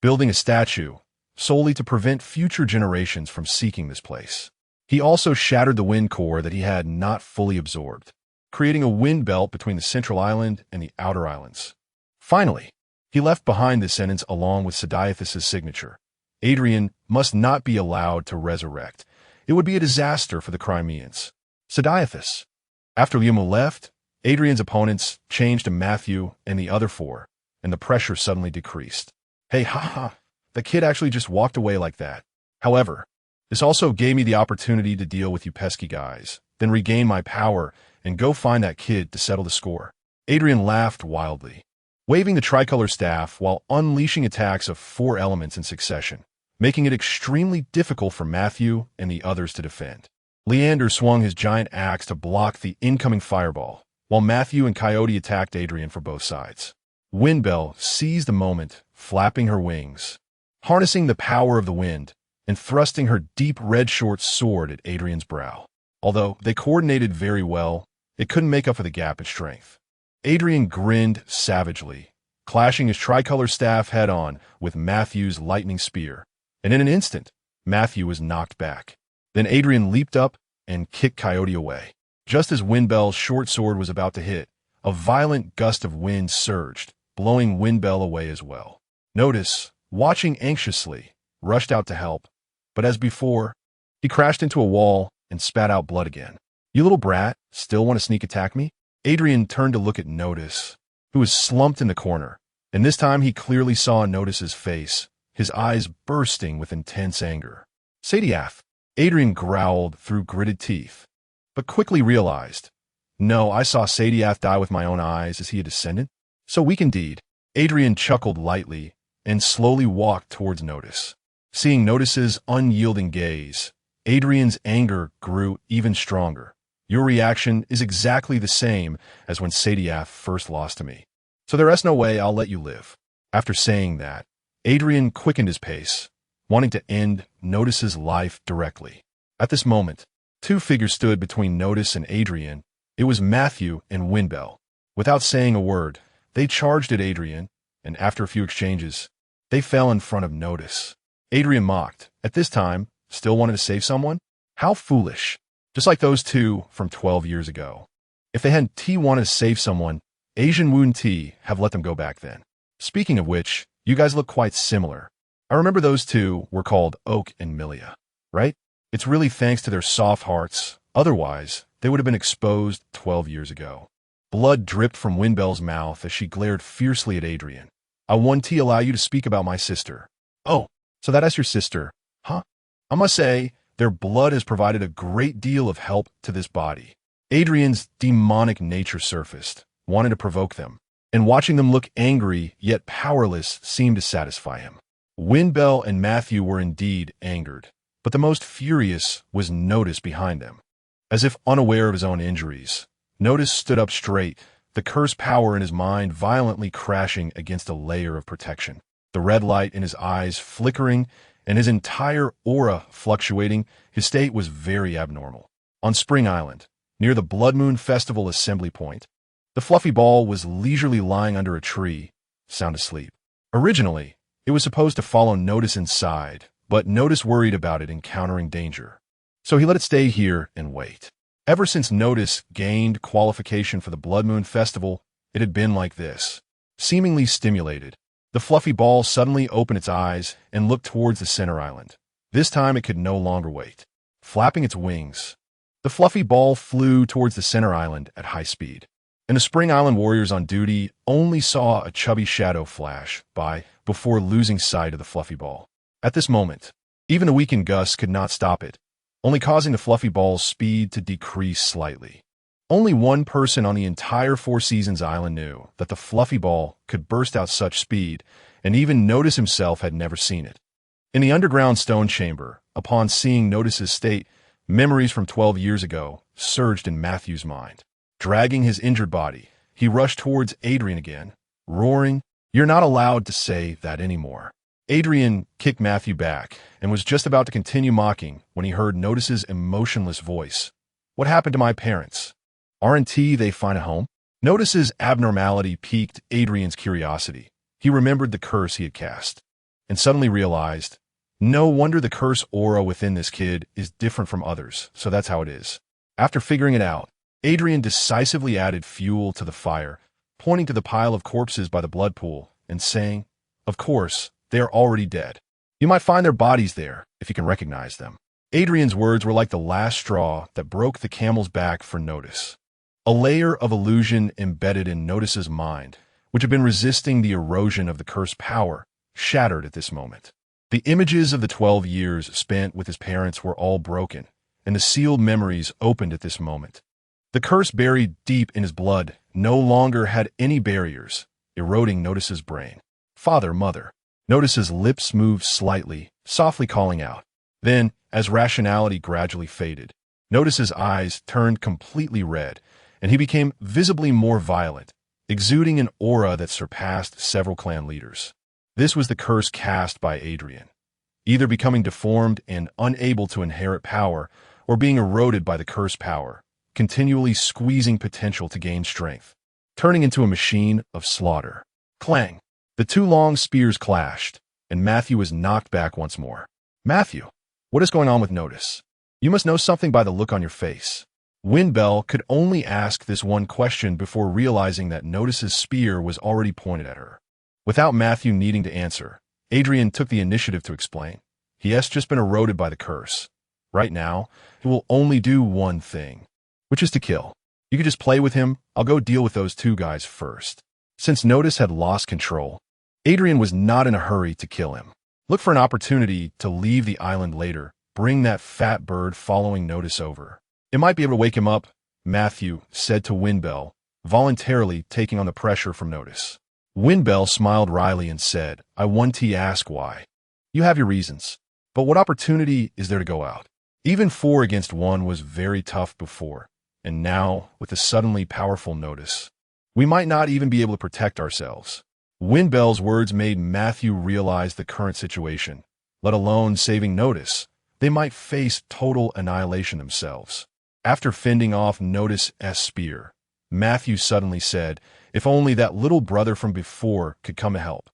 [SPEAKER 1] building a statue solely to prevent future generations from seeking this place. He also shattered the wind core that he had not fully absorbed, creating a wind belt between the central island and the outer islands. Finally, he left behind the sentence along with Sadiathus' signature. Adrian must not be allowed to resurrect. It would be a disaster for the Crimeans. Sadiathus. After Liumu left, Adrian's opponents changed to Matthew and the other four, and the pressure suddenly decreased. Hey, haha, the kid actually just walked away like that. However, this also gave me the opportunity to deal with you pesky guys, then regain my power and go find that kid to settle the score. Adrian laughed wildly, waving the tricolor staff while unleashing attacks of 4 elements in succession, making it extremely difficult for Matthew and the others to defend. Leander swung his giant axe to block the incoming fireball, while Matthew and Coyote attacked Adrian for both sides. Windbell seized the moment, flapping her wings, harnessing the power of the wind, and thrusting her deep red short sword at Adrian's brow. Although they coordinated very well, it couldn't make up for the gap in strength. Adrian grinned savagely, clashing his tricolor staff head-on with Matthew's lightning spear, and in an instant, Matthew was knocked back. Then Adrian leaped up and kicked Coyote away. Just as Windbell's short sword was about to hit, a violent gust of wind surged, blowing Windbell away as well. Notice, watching anxiously, rushed out to help, but as before, he crashed into a wall and spat out blood again. You little brat, still want to sneak attack me? Adrian turned to look at Notice, who was slumped in the corner, and this time he clearly saw Notice's face, his eyes bursting with intense anger. Sadiath, Adrian growled through gritted teeth, but quickly realized, no, I saw Sadiath die with my own eyes. Is he a descendant? So weak indeed. Adrian chuckled lightly and slowly walked towards Notice. Seeing Notice's unyielding gaze, Adrian's anger grew even stronger. Your reaction is exactly the same as when Sadiath first lost to me. So there's no way I'll let you live. After saying that, Adrian quickened his pace, wanting to end Notice's life directly. At this moment, 2 figures stood between Notice and Adrian. It was Matthew and Windbell. Without saying a word, they charged at Adrian, and after a few exchanges, they fell in front of Notice. Adrian mocked. At this time, still wanted to save someone? How foolish. Just like those 2 from 12 years ago. If they hadn't wanted to save someone, Asian Woon T have let them go back then. Speaking of which, you guys look quite similar. I remember those 2 were called Oak and Milia, right? It's really thanks to their soft hearts. Otherwise, they would have been exposed 12 years ago. Blood dripped from Windbell's mouth as she glared fiercely at Adrian. I want allow you to speak about my sister. Oh, so that's your sister, huh? I must say, their blood has provided a great deal of help to this body. Adrian's demonic nature surfaced, wanted to provoke them, and watching them look angry yet powerless seemed to satisfy him. Windbell and Matthew were indeed angered, but the most furious was Notice behind them. As if unaware of his own injuries, Notice stood up straight, the cursed power in his mind violently crashing against a layer of protection. The red light in his eyes flickering and his entire aura fluctuating, his state was very abnormal. On Spring Island, near the Blood Moon Festival assembly point, the fluffy ball was leisurely lying under a tree, sound asleep. Originally, it was supposed to follow Notice inside, but Notice worried about it encountering danger. So he let it stay here and wait. Ever since Notice gained qualification for the Blood Moon Festival, it had been like this. Seemingly stimulated, the fluffy ball suddenly opened its eyes and looked towards the center island. This time it could no longer wait. Flapping its wings, the fluffy ball flew towards the center island at high speed. And the Spring Island warriors on duty only saw a chubby shadow flash by before losing sight of the fluffy ball. At this moment, even the weakened Gus could not stop it, only causing the fluffy ball's speed to decrease slightly. Only one person on the entire Four Seasons Island knew that the fluffy ball could burst out such speed, and even Notice himself had never seen it. In the underground stone chamber, upon seeing Notice's state, memories from 12 years ago surged in Matthew's mind. Dragging his injured body, he rushed towards Adrian again, roaring, "You're not allowed to say that anymore." Adrian kicked Matthew back and was just about to continue mocking when he heard Notice's emotionless voice. "What happened to my parents? Aren't they fine at home?" Notice's abnormality piqued Adrian's curiosity. He remembered the curse he had cast, and suddenly realized, no wonder the curse aura within this kid is different from others, so that's how it is. After figuring it out, Adrian decisively added fuel to the fire, pointing to the pile of corpses by the blood pool and saying, "Of course, they are already dead. You might find their bodies there, if you can recognize them." Adrian's words were like the last straw that broke the camel's back for Notice. A layer of illusion embedded in Notice's mind, which had been resisting the erosion of the cursed power, shattered at this moment. The images of the 12 years spent with his parents were all broken, and the sealed memories opened at this moment. The curse buried deep in his blood no longer had any barriers, eroding Notice's brain. "Father, mother." Notice's lips moved slightly, softly calling out. Then, as rationality gradually faded, Notice's eyes turned completely red, and he became visibly more violent, exuding an aura that surpassed several clan leaders. This was the curse cast by Adrian, either becoming deformed and unable to inherit power, or being eroded by the curse power, continually squeezing potential to gain strength, turning into a machine of slaughter. Clang! The two long spears clashed, and Matthew was knocked back once more. "Matthew, what is going on with Notice? You must know something by the look on your face." Windbell could only ask this one question before realizing that Notice's spear was already pointed at her. Without Matthew needing to answer, Adrian took the initiative to explain. He has just been eroded by the curse. Right now, he will only do one thing, which is to kill. You could just play with him. I'll go deal with those two guys first. Since Notice had lost control, Adrian was not in a hurry to kill him. Look for an opportunity to leave the island later. Bring that fat bird following Notice over. It might be able to wake him up, Matthew said to Windbell, voluntarily taking on the pressure from Notice. Windbell smiled wryly and said, "I want to ask why. You have your reasons, but what opportunity is there to go out? Even 4 against 1 was very tough before, and now, with a suddenly powerful Notice, we might not even be able to protect ourselves." Windbell's words made Matthew realize the current situation. Let alone saving Notice, they might face total annihilation themselves. After fending off Notice's spear, Matthew suddenly said, "If only that little brother from before could come to help."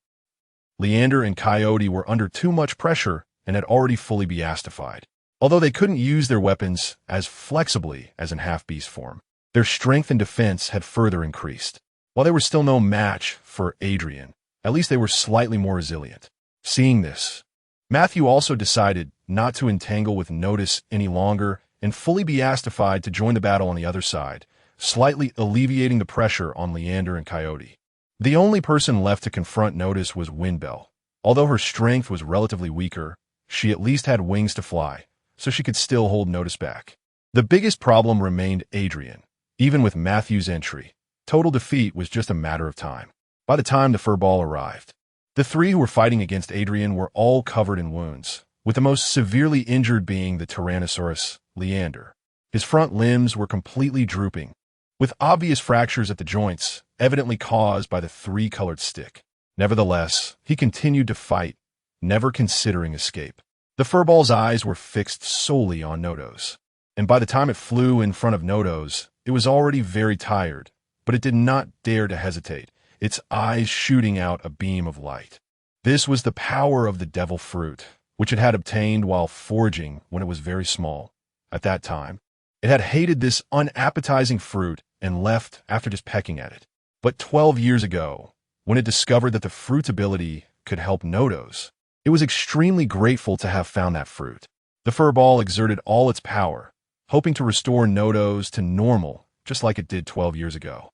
[SPEAKER 1] Leander and Coyote were under too much pressure and had already fully beastified. Although they couldn't use their weapons as flexibly as in half-beast form, their strength and defense had further increased. While they were still no match for Adrian, at least they were slightly more resilient. Seeing this, Matthew also decided not to entangle with Notice any longer and fully beastified to join the battle on the other side, slightly alleviating the pressure on Leander and Coyote. The only person left to confront Notice was Windbell. Although her strength was relatively weaker, she at least had wings to fly, so she could still hold Notice back. The biggest problem remained Adrian. Even with Matthew's entry, total defeat was just a matter of time. By the time the furball arrived, the 3 who were fighting against Adrian were all covered in wounds, with the most severely injured being the Tyrannosaurus, Leander. His front limbs were completely drooping, with obvious fractures at the joints, evidently caused by the 3-colored stick. Nevertheless, he continued to fight, never considering escape. The furball's eyes were fixed solely on Nodo's, and by the time it flew in front of Nodo's, it was already very tired, but it did not dare to hesitate, its eyes shooting out a beam of light. This was the power of the devil fruit, which it had obtained while foraging when it was very small. At that time, it had hated this unappetizing fruit and left after just pecking at it. But 12 years ago, when it discovered that the fruit's ability could help Nodo's, it was extremely grateful to have found that fruit. The furball exerted all its power, hoping to restore Nodo's to normal, just like it did 12 years ago.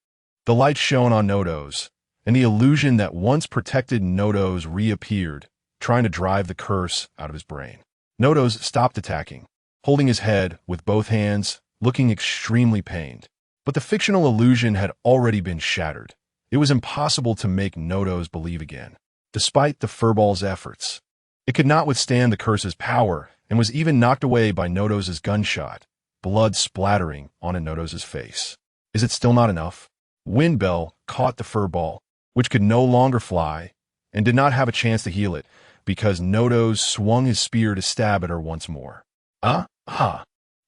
[SPEAKER 1] The light shone on Nodo's, and the illusion that once protected Nodo's reappeared, trying to drive the curse out of his brain. Nodo's stopped attacking, holding his head with both hands, looking extremely pained. But the fictional illusion had already been shattered. It was impossible to make Nodo's believe again, despite the furball's efforts. It could not withstand the curse's power and was even knocked away by Nodo's gunshot, blood splattering on Nodo's face. Is it still not enough? Windbell caught the furball, which could no longer fly, and did not have a chance to heal it because Nodo swung his spear to stab at her once more. A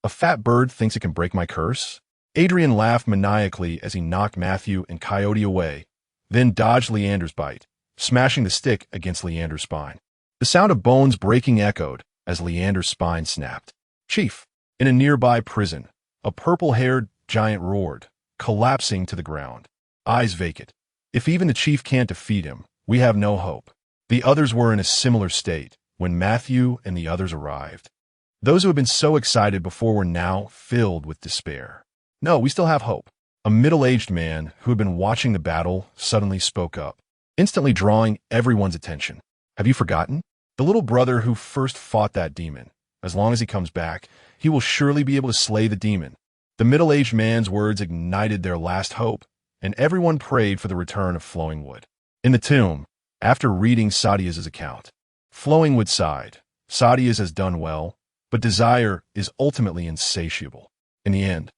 [SPEAKER 1] fat bird thinks it can break my curse? Adrian laughed maniacally as he knocked Matthew and Coyote away, then dodged Leander's bite, smashing the stick against Leander's spine. The sound of bones breaking echoed as Leander's spine snapped. Chief, in a nearby prison, a purple-haired giant roared, collapsing to the ground, eyes vacant. If even the chief can't defeat him, we have no hope. The others were in a similar state when Matthew and the others arrived. Those who had been so excited before were now filled with despair. No, we still have hope. A middle-aged man who had been watching the battle suddenly spoke up, instantly drawing everyone's attention. Have you forgotten? The little brother who first fought that demon. As long as he comes back, he will surely be able to slay the demon. The middle-aged man's words ignited their last hope, and everyone prayed for the return of Flowing Wood. In the tomb, after reading Sadia's account, Flowing Wood sighed. Sadia's has done well, but desire is ultimately insatiable. In the end,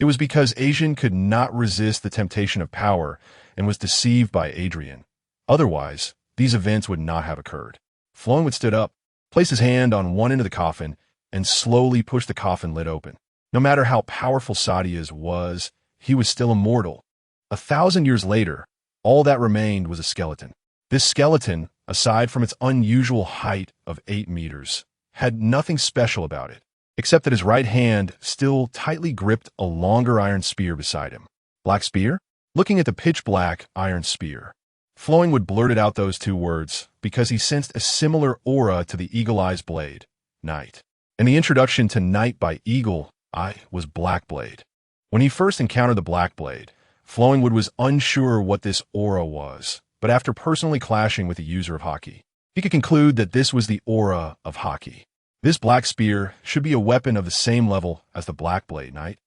[SPEAKER 1] it was because Asian could not resist the temptation of power and was deceived by Adrian. Otherwise, these events would not have occurred. Flowing Wood stood up, placed his hand on one end of the coffin, and slowly pushed the coffin lid open. No matter how powerful Sadia's was, he was still immortal. 1,000 years later, all that remained was a skeleton. This skeleton, aside from its unusual height of 8 meters, had nothing special about it, except that his right hand still tightly gripped a longer iron spear beside him. Black spear? Looking at the pitch-black iron spear, Flowing Wood blurted out those 2 words because he sensed a similar aura to the Eagle Eye's blade, Night. And the introduction to Night by Eagle Eye was Black Blade. When he first encountered the Black Blade, Flowing Wood was unsure what this aura was, but after personally clashing with a user of Haki, he could conclude that this was the aura of Haki. This black spear should be a weapon of the same level as the Black Blade, Knight.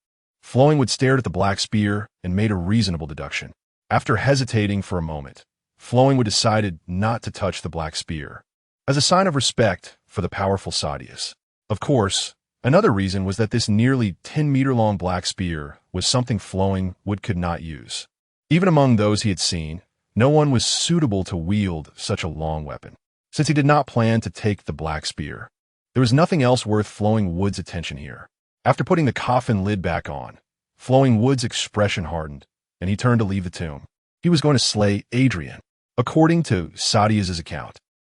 [SPEAKER 1] Flowing Wood stared at the black spear and made a reasonable deduction. After hesitating for a moment, Flowing Wood decided not to touch the black spear, as a sign of respect for the powerful Sadius. Of course, another reason was that this nearly 10-meter-long black spear was something Flowing Wood could not use. Even among those he had seen, no one was suitable to wield such a long weapon, since he did not plan to take the black spear. There was nothing else worth Flowing Wood's attention here. After putting the coffin lid back on, Flowing Wood's expression hardened, and he turned to leave the tomb. He was going to slay Adrian. According to Sadia's account,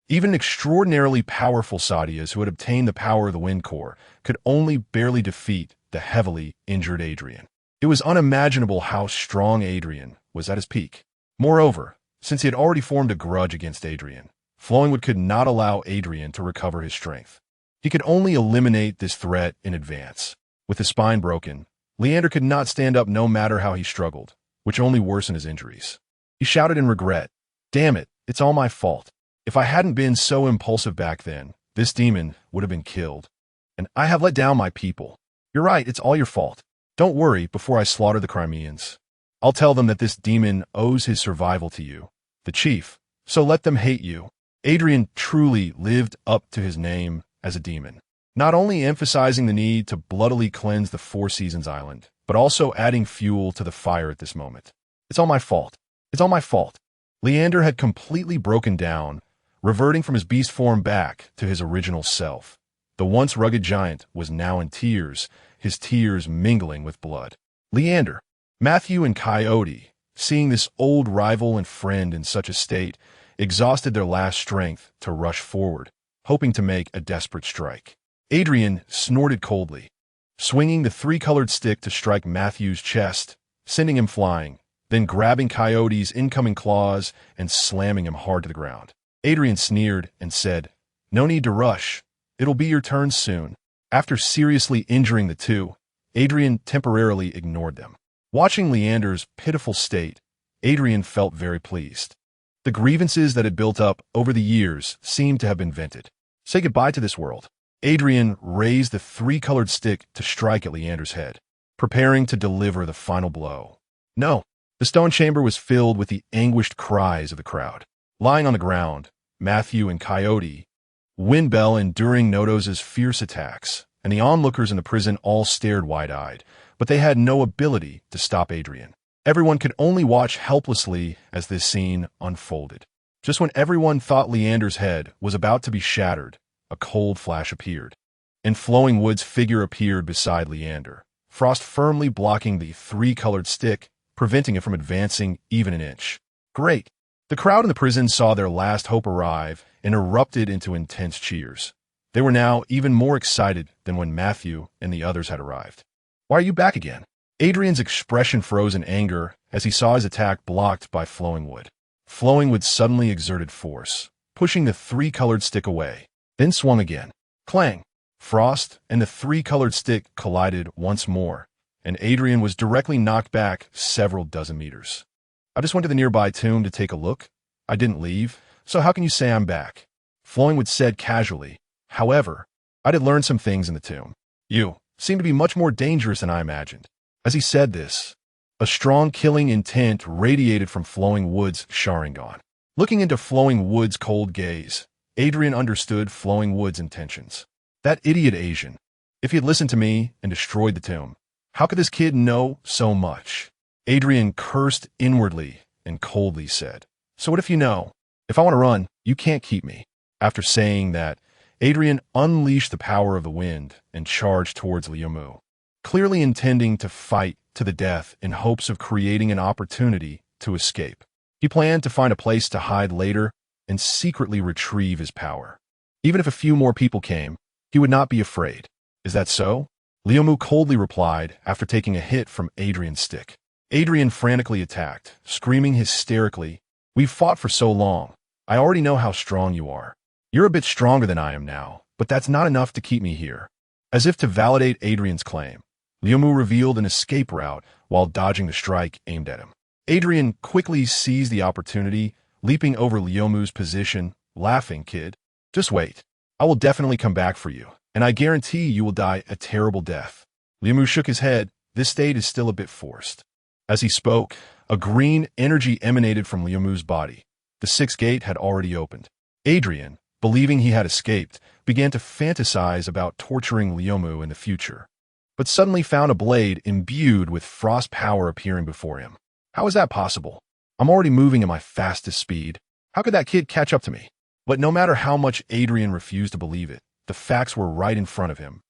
[SPEAKER 1] even extraordinarily powerful Sadias who had obtained the power of the Wind Core could only barely defeat the heavily injured Adrian. It was unimaginable how strong Adrian was at his peak. Moreover, since he had already formed a grudge against Adrian, Flowing Wood could not allow Adrian to recover his strength. He could only eliminate this threat in advance. With his spine broken, Leander could not stand up no matter how he struggled, which only worsened his injuries. He shouted in regret, "Damn it, it's all my fault. If I hadn't been so impulsive back then, this demon would have been killed. And I have let down my people. You're right, it's all your fault. Don't worry before I slaughter the Crimeans. I'll tell them that this demon owes his survival to you, the chief, so let them hate you." Adrian truly lived up to his name as a demon, not only emphasizing the need to bloodily cleanse the Four Seasons Island, but also adding fuel to the fire at this moment. "It's all my fault. It's all my fault." Leander had completely broken down, reverting from his beast form back to his original self. The once rugged giant was now in tears, his tears mingling with blood. Leander, Matthew, and Coyote, seeing this old rival and friend in such a state, exhausted their last strength to rush forward, hoping to make a desperate strike. Adrian snorted coldly, swinging the 3-colored stick to strike Matthew's chest, sending him flying, then grabbing Coyote's incoming claws and slamming him hard to the ground. Adrian sneered and said, "No need to rush. It'll be your turn soon." After seriously injuring the two, Adrian temporarily ignored them. Watching Leander's pitiful state, Adrian felt very pleased. The grievances that had built up over the years seemed to have been vented. Say goodbye to this world. Adrian raised the three-colored stick to strike at Leander's head, preparing to deliver the final blow. No, the stone chamber was filled with the anguished cries of the crowd. Lying on the ground, Matthew and Coyote, Windbell enduring Nodo's fierce attacks, and the onlookers in the prison all stared wide-eyed, but they had no ability to stop Adrian. Everyone could only watch helplessly as this scene unfolded. Just when everyone thought Leander's head was about to be shattered, a cold flash appeared, and Flowing Wood's figure appeared beside Leander, frost firmly blocking the three-colored stick, preventing it from advancing even an inch. Great! The crowd in the prison saw their last hope arrive and erupted into intense cheers. They were now even more excited than when Matthew and the others had arrived. "Why are you back again?" Adrian's expression froze in anger as he saw his attack blocked by Flowing Wood. Flowing Wood suddenly exerted force, pushing the three-colored stick away, then swung again. Clang! Frost and the three-colored stick collided once more, and Adrian was directly knocked back several dozen meters. "I just went to the nearby tomb to take a look. I didn't leave, so how can you say I'm back?" Flowing Wood said casually. "However, I did learn some things in the tomb. You seem to be much more dangerous than I imagined." As he said this, a strong killing intent radiated from Flowing Wood's Sharingan. Looking into Flowing Wood's cold gaze, Adrian understood Flowing Wood's intentions. That idiot Asian. If he had listened to me and destroyed the tomb, how could this kid know so much? Adrian cursed inwardly and coldly said, "So what if you know? If I want to run, you can't keep me." After saying that, Adrian unleashed the power of the wind and charged towards Liumu, clearly intending to fight to the death in hopes of creating an opportunity to escape. He planned to find a place to hide later and secretly retrieve his power. Even if a few more people came, he would not be afraid. "Is that so?" Liumu coldly replied after taking a hit from Adrian's stick. Adrian frantically attacked, screaming hysterically, "We've fought for so long. I already know how strong you are. You're a bit stronger than I am now, but that's not enough to keep me here." As if to validate Adrian's claim, Liumu revealed an escape route while dodging the strike aimed at him. Adrian quickly seized the opportunity, leaping over Liumu's position, laughing, "Kid, just wait. I will definitely come back for you, and I guarantee you will die a terrible death." Liumu shook his head. This state is still a bit forced. As he spoke, a green energy emanated from Liumu's body. The sixth gate had already opened. Adrian, believing he had escaped, began to fantasize about torturing Liumu in the future, but suddenly found a blade imbued with frost power appearing before him. How is that possible? I'm already moving at my fastest speed. How could that kid catch up to me? But no matter how much Adrian refused to believe it, the facts were right in front of him,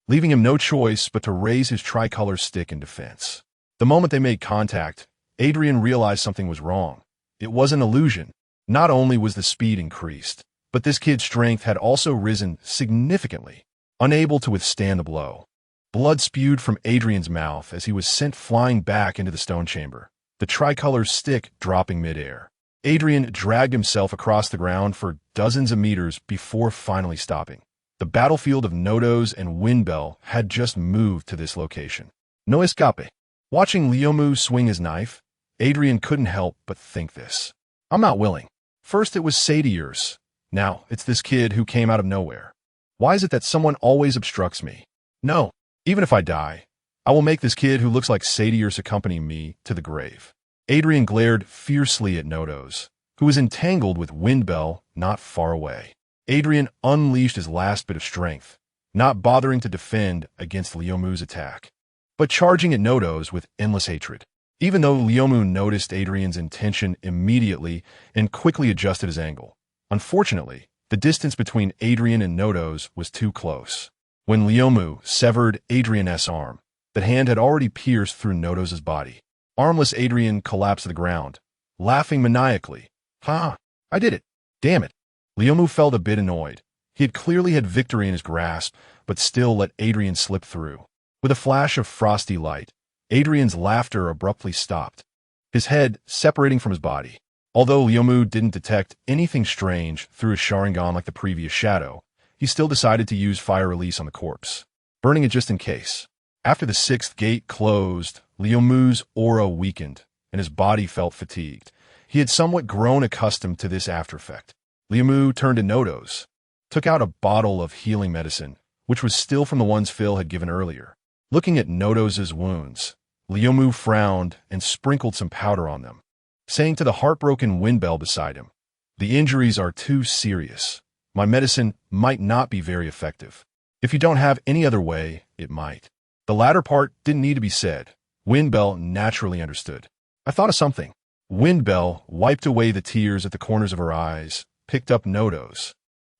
[SPEAKER 1] leaving him no choice but to raise his tricolor stick in defense. The moment they made contact, Adrian realized something was wrong. It was an illusion. Not only was the speed increased, but this kid's strength had also risen significantly, unable to withstand the blow. Blood spewed from Adrian's mouth as he was sent flying back into the stone chamber, the tricolor stick dropping midair. Adrian dragged himself across the ground for dozens of meters before finally stopping. The battlefield of Nodos and Windbell had just moved to this location. No escape. Watching Liumu swing his knife, Adrian couldn't help but think this. I'm not willing. First it was Satyrs. Now it's this kid who came out of nowhere. Why is it that someone always obstructs me? No, even if I die, I will make this kid who looks like Satyrs accompany me to the grave. Adrian glared fiercely at Nodos, who was entangled with Windbell not far away. Adrian unleashed his last bit of strength, not bothering to defend against Liumu's attack, but charging at Nodos with endless hatred. Even though Liumu noticed Adrian's intention immediately and quickly adjusted his angle. Unfortunately, the distance between Adrian and Nodos was too close. When Liumu severed Adrian's arm, the hand had already pierced through Nodos' body. Armless Adrian collapsed to the ground, laughing maniacally. "Ha! I did it! Damn it!" Liumu felt a bit annoyed. He had clearly had victory in his grasp, but still let Adrian slip through. With a flash of frosty light, Adrian's laughter abruptly stopped, his head separating from his body. Although Liumu didn't detect anything strange through his Sharingan like the previous shadow, he still decided to use fire release on the corpse, burning it just in case. After the sixth gate closed, Liumu's aura weakened, and his body felt fatigued. He had somewhat grown accustomed to this after effect. Liumu turned to Nodos, took out a bottle of healing medicine, which was still from the ones Phil had given earlier. Looking at Nodo's wounds, Leomu frowned and sprinkled some powder on them, saying to the heartbroken Windbell beside him, "The injuries are too serious. My medicine might not be very effective. If you don't have any other way, it might." The latter part didn't need to be said. Windbell naturally understood. "I thought of something." Windbell wiped away the tears at the corners of her eyes, picked up Nodo's,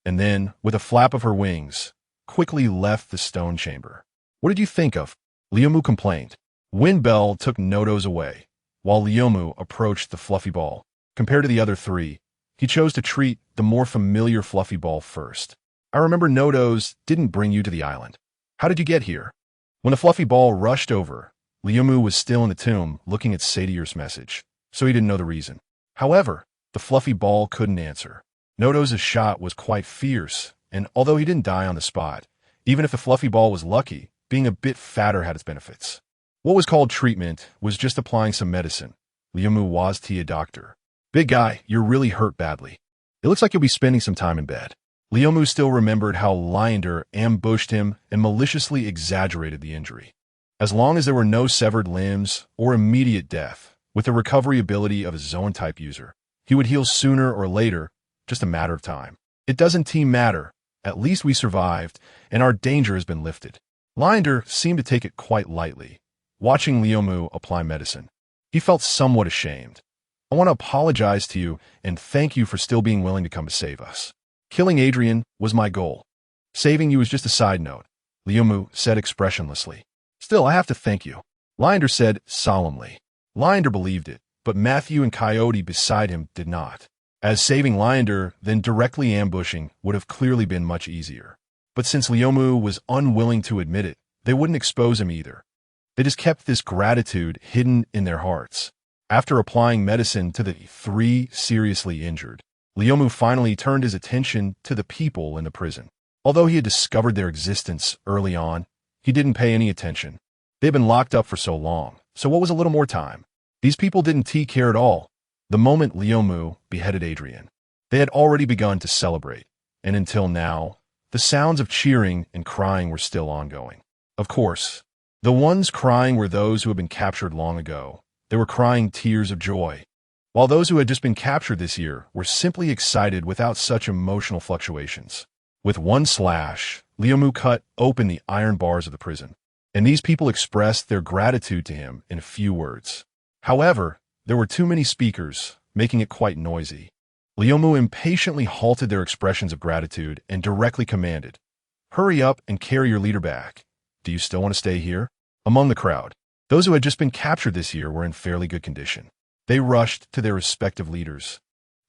[SPEAKER 1] and then, with a flap of her wings, quickly left the stone chamber. "What did you think of?" Leomu complained. Windbell took Nodo's away, while Leomu approached the fluffy ball. Compared to the other three, he chose to treat the more familiar fluffy ball first. "I remember Nodo's didn't bring you to the island. How did you get here?" When the fluffy ball rushed over, Leomu was still in the tomb looking at Satyr's message, so he didn't know the reason. However, the fluffy ball couldn't answer. Nodo's shot was quite fierce, and although he didn't die on the spot, even if the fluffy ball was lucky, being a bit fatter had its benefits. What was called treatment was just applying some medicine. Leomu was a doctor. "Big guy, you're really hurt badly. It looks like you'll be spending some time in bed." Leomu still remembered how Linder ambushed him and maliciously exaggerated the injury. As long as there were no severed limbs or immediate death, with the recovery ability of a Zoan-type user, he would heal sooner or later, just a matter of time. "It doesn't matter. At least we survived, and our danger has been lifted." Linder seemed to take it quite lightly, watching Leomu apply medicine. He felt somewhat ashamed. "I want to apologize to you and thank you for still being willing to come to save us. Killing Adrian was my goal. Saving you was just a side note," Leomu said expressionlessly. "Still, I have to thank you," Linder said solemnly. Linder believed it, but Matthew and Coyote beside him did not, as saving Linder then directly ambushing would have clearly been much easier. But since Leomu was unwilling to admit it, they wouldn't expose him either. They just kept this gratitude hidden in their hearts. After applying medicine to the three seriously injured, Leomu finally turned his attention to the people in the prison. Although he had discovered their existence early on, he didn't pay any attention. They'd been locked up for so long, so what was a little more time? These people didn't care at all. The moment Leomu beheaded Adrian, they had already begun to celebrate, and until now, the sounds of cheering and crying were still ongoing. Of course, the ones crying were those who had been captured long ago. They were crying tears of joy, while those who had just been captured this year were simply excited without such emotional fluctuations. With one slash, Leomu cut open the iron bars of the prison, and these people expressed their gratitude to him in a few words. However, there were too many speakers, making it quite noisy. Leomu impatiently halted their expressions of gratitude and directly commanded, "Hurry up and carry your leader back. Do you still want to stay here?" Among the crowd, those who had just been captured this year were in fairly good condition. They rushed to their respective leaders,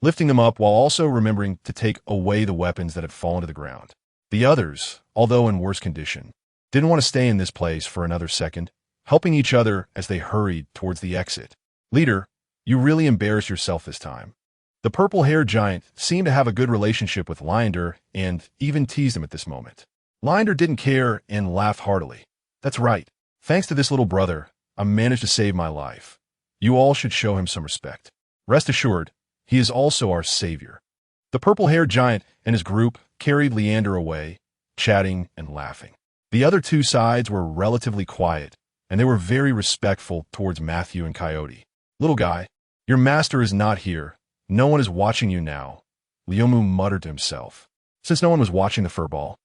[SPEAKER 1] lifting them up while also remembering to take away the weapons that had fallen to the ground. The others, although in worse condition, didn't want to stay in this place for another second, helping each other as they hurried towards the exit. "Leader, you really embarrassed yourself this time." The purple-haired giant seemed to have a good relationship with Linder and even teased him at this moment. Linder didn't care and laughed heartily. "That's right. Thanks to this little brother, I managed to save my life. You all should show him some respect. Rest assured, he is also our savior." The purple-haired giant and his group carried Leander away, chatting and laughing. The other two sides were relatively quiet, and they were very respectful towards Matthew and Coyote. "Little guy, your master is not here. No one is watching you now," Leomu muttered to himself. Since no one was watching the furball,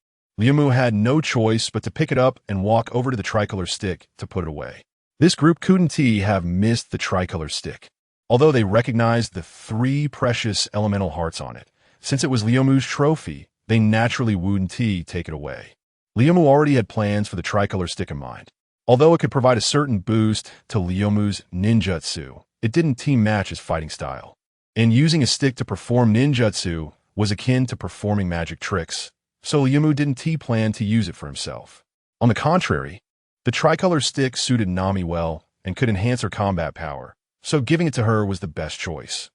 [SPEAKER 1] Leomu had no choice but to pick it up and walk over to the tricolor stick to put it away. This group couldn't have missed the tricolor stick, although they recognized the three precious elemental hearts on it. Since it was Leomu's trophy, they naturally wouldn't take it away. Leomu already had plans for the tricolor stick in mind. Although it could provide a certain boost to Leomu's ninjutsu, it didn't match his fighting style. And using a stick to perform ninjutsu was akin to performing magic tricks, so Leomu didn't plan to use it for himself. On the contrary, the tricolor stick suited Nami well and could enhance her combat power, so giving it to her was the best choice.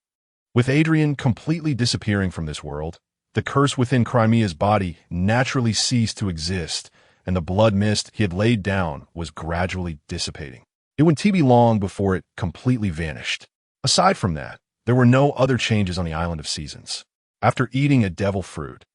[SPEAKER 1] With Adrian completely disappearing from this world, the curse within Crimea's body naturally ceased to exist, and the blood mist he had laid down was gradually dissipating. It wouldn't be long before it completely vanished. Aside from that, there were no other changes on the Island of Seasons. After eating a devil fruit,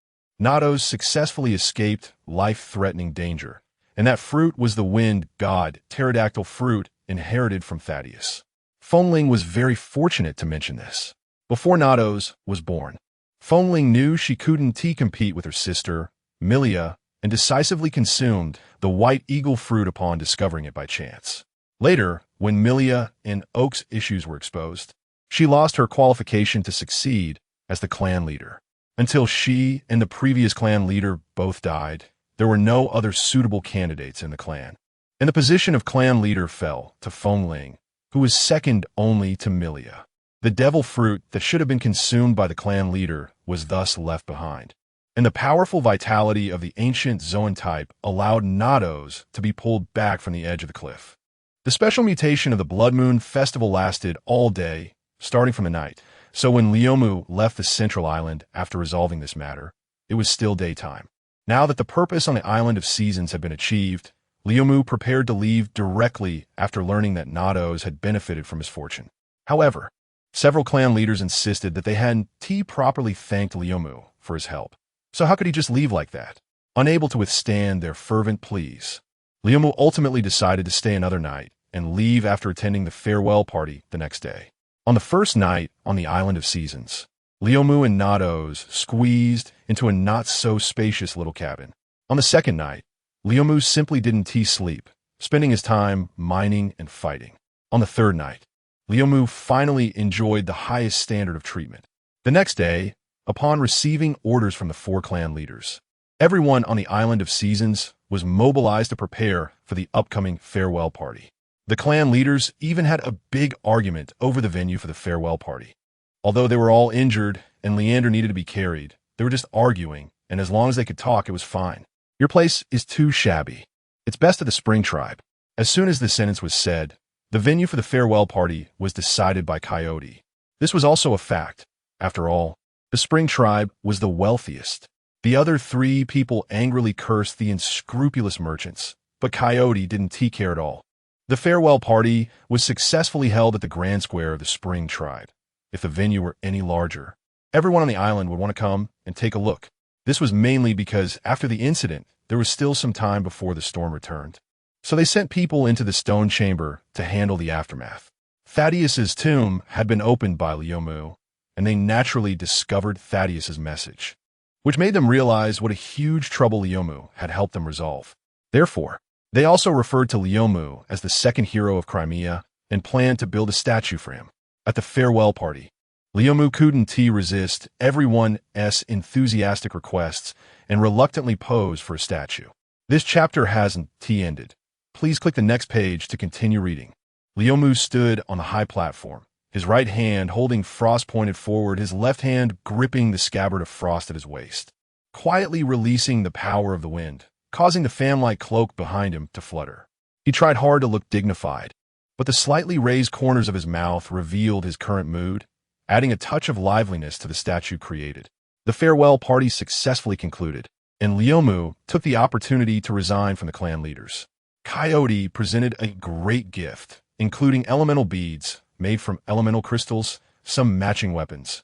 [SPEAKER 1] Nados successfully escaped life-threatening danger, and that fruit was the wind god pterodactyl fruit inherited from Thaddeus. Fengling was very fortunate to mention this. Before Nados was born, Fengling knew she couldn't compete with her sister, Milia, and decisively consumed the white eagle fruit upon discovering it by chance. Later, when Milia and Oak's issues were exposed, she lost her qualification to succeed as the clan leader. Until she and the previous clan leader both died, there were no other suitable candidates in the clan. And the position of clan leader fell to Fengling, who was second only to Milia. The devil fruit that should have been consumed by the clan leader was thus left behind. And the powerful vitality of the ancient Zoan type allowed Nados to be pulled back from the edge of the cliff. The special mutation of the Blood Moon Festival lasted all day, starting from the night. So when Leomu left the central island after resolving this matter, it was still daytime. Now that the purpose on the Island of Seasons had been achieved, Leomu prepared to leave directly after learning that Nados had benefited from his fortune. However, several clan leaders insisted that they hadn't properly thanked Leomu for his help. So how could he just leave like that? Unable to withstand their fervent pleas, Leomu ultimately decided to stay another night and leave after attending the farewell party the next day. On the first night on the Island of Seasons, Leomu and Nados squeezed into a not-so-spacious little cabin. On the second night, Leomu simply didn't sleep, spending his time mining and fighting. On the third night, Leomu finally enjoyed the highest standard of treatment. The next day, upon receiving orders from the four clan leaders, everyone on the Island of Seasons was mobilized to prepare for the upcoming farewell party. The clan leaders even had a big argument over the venue for the farewell party. Although they were all injured and Leander needed to be carried, they were just arguing, and as long as they could talk, it was fine. Your place is too shabby. It's best at the Spring Tribe. As soon as this sentence was said, the venue for the farewell party was decided by Coyote. This was also a fact. After all, the Spring Tribe was the wealthiest. The other three people angrily cursed the unscrupulous merchants, but Coyote didn't care at all. The farewell party was successfully held at the Grand Square of the Spring Tribe. If the venue were any larger, everyone on the island would want to come and take a look. This was mainly because after the incident, there was still some time before the storm returned. So they sent people into the stone chamber to handle the aftermath. Thaddeus's tomb had been opened by Leomu, and they naturally discovered Thaddeus's message, which made them realize what a huge trouble Leomu had helped them resolve. Therefore, they also referred to Leomu as the second hero of Crimea and planned to build a statue for him. At the farewell party, Leomu couldn't resist everyone's enthusiastic requests and reluctantly posed for a statue. This chapter hasn't ended. Please click the next page to continue reading. Leomu stood on the high platform, his right hand holding frost pointed forward, his left hand gripping the scabbard of frost at his waist, quietly releasing the power of the wind, causing the fan-like cloak behind him to flutter. He tried hard to look dignified, but the slightly raised corners of his mouth revealed his current mood, adding a touch of liveliness to the statue created. The farewell party successfully concluded, and Leomu took the opportunity to resign from the clan leaders. Coyote presented a great gift, including elemental beads made from elemental crystals, some matching weapons,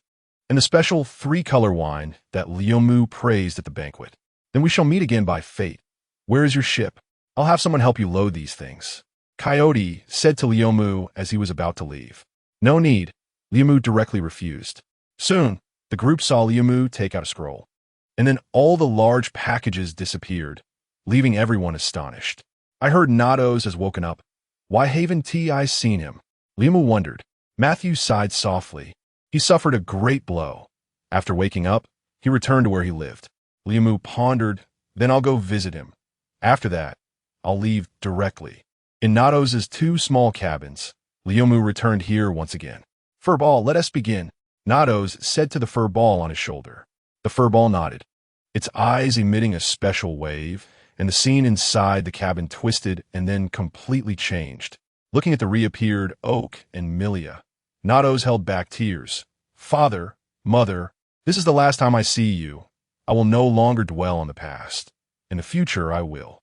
[SPEAKER 1] and the special 3-color wine that Leomu praised at the banquet. Then we shall meet again by fate. Where is your ship? I'll have someone help you load these things. Coyote said to Leomu as he was about to leave. No need. Leomu directly refused. Soon, the group saw Leomu take out a scroll, and then all the large packages disappeared, leaving everyone astonished. I heard Nados has woken up. Why haven't I seen him? Leomu wondered. Matthew sighed softly. He suffered a great blow. After waking up, he returned to where he lived. Leomu pondered, then I'll go visit him. After that, I'll leave directly. In Nados' 2 small cabins, Leomu returned here once again. Furball, let us begin, Nados said to the furball on his shoulder. The furball nodded, its eyes emitting a special wave, and the scene inside the cabin twisted and then completely changed. Looking at the reappeared Oak and Milia, Nados held back tears. Father, Mother, this is the last time I see you. I will no longer dwell on the past. In the future, I will.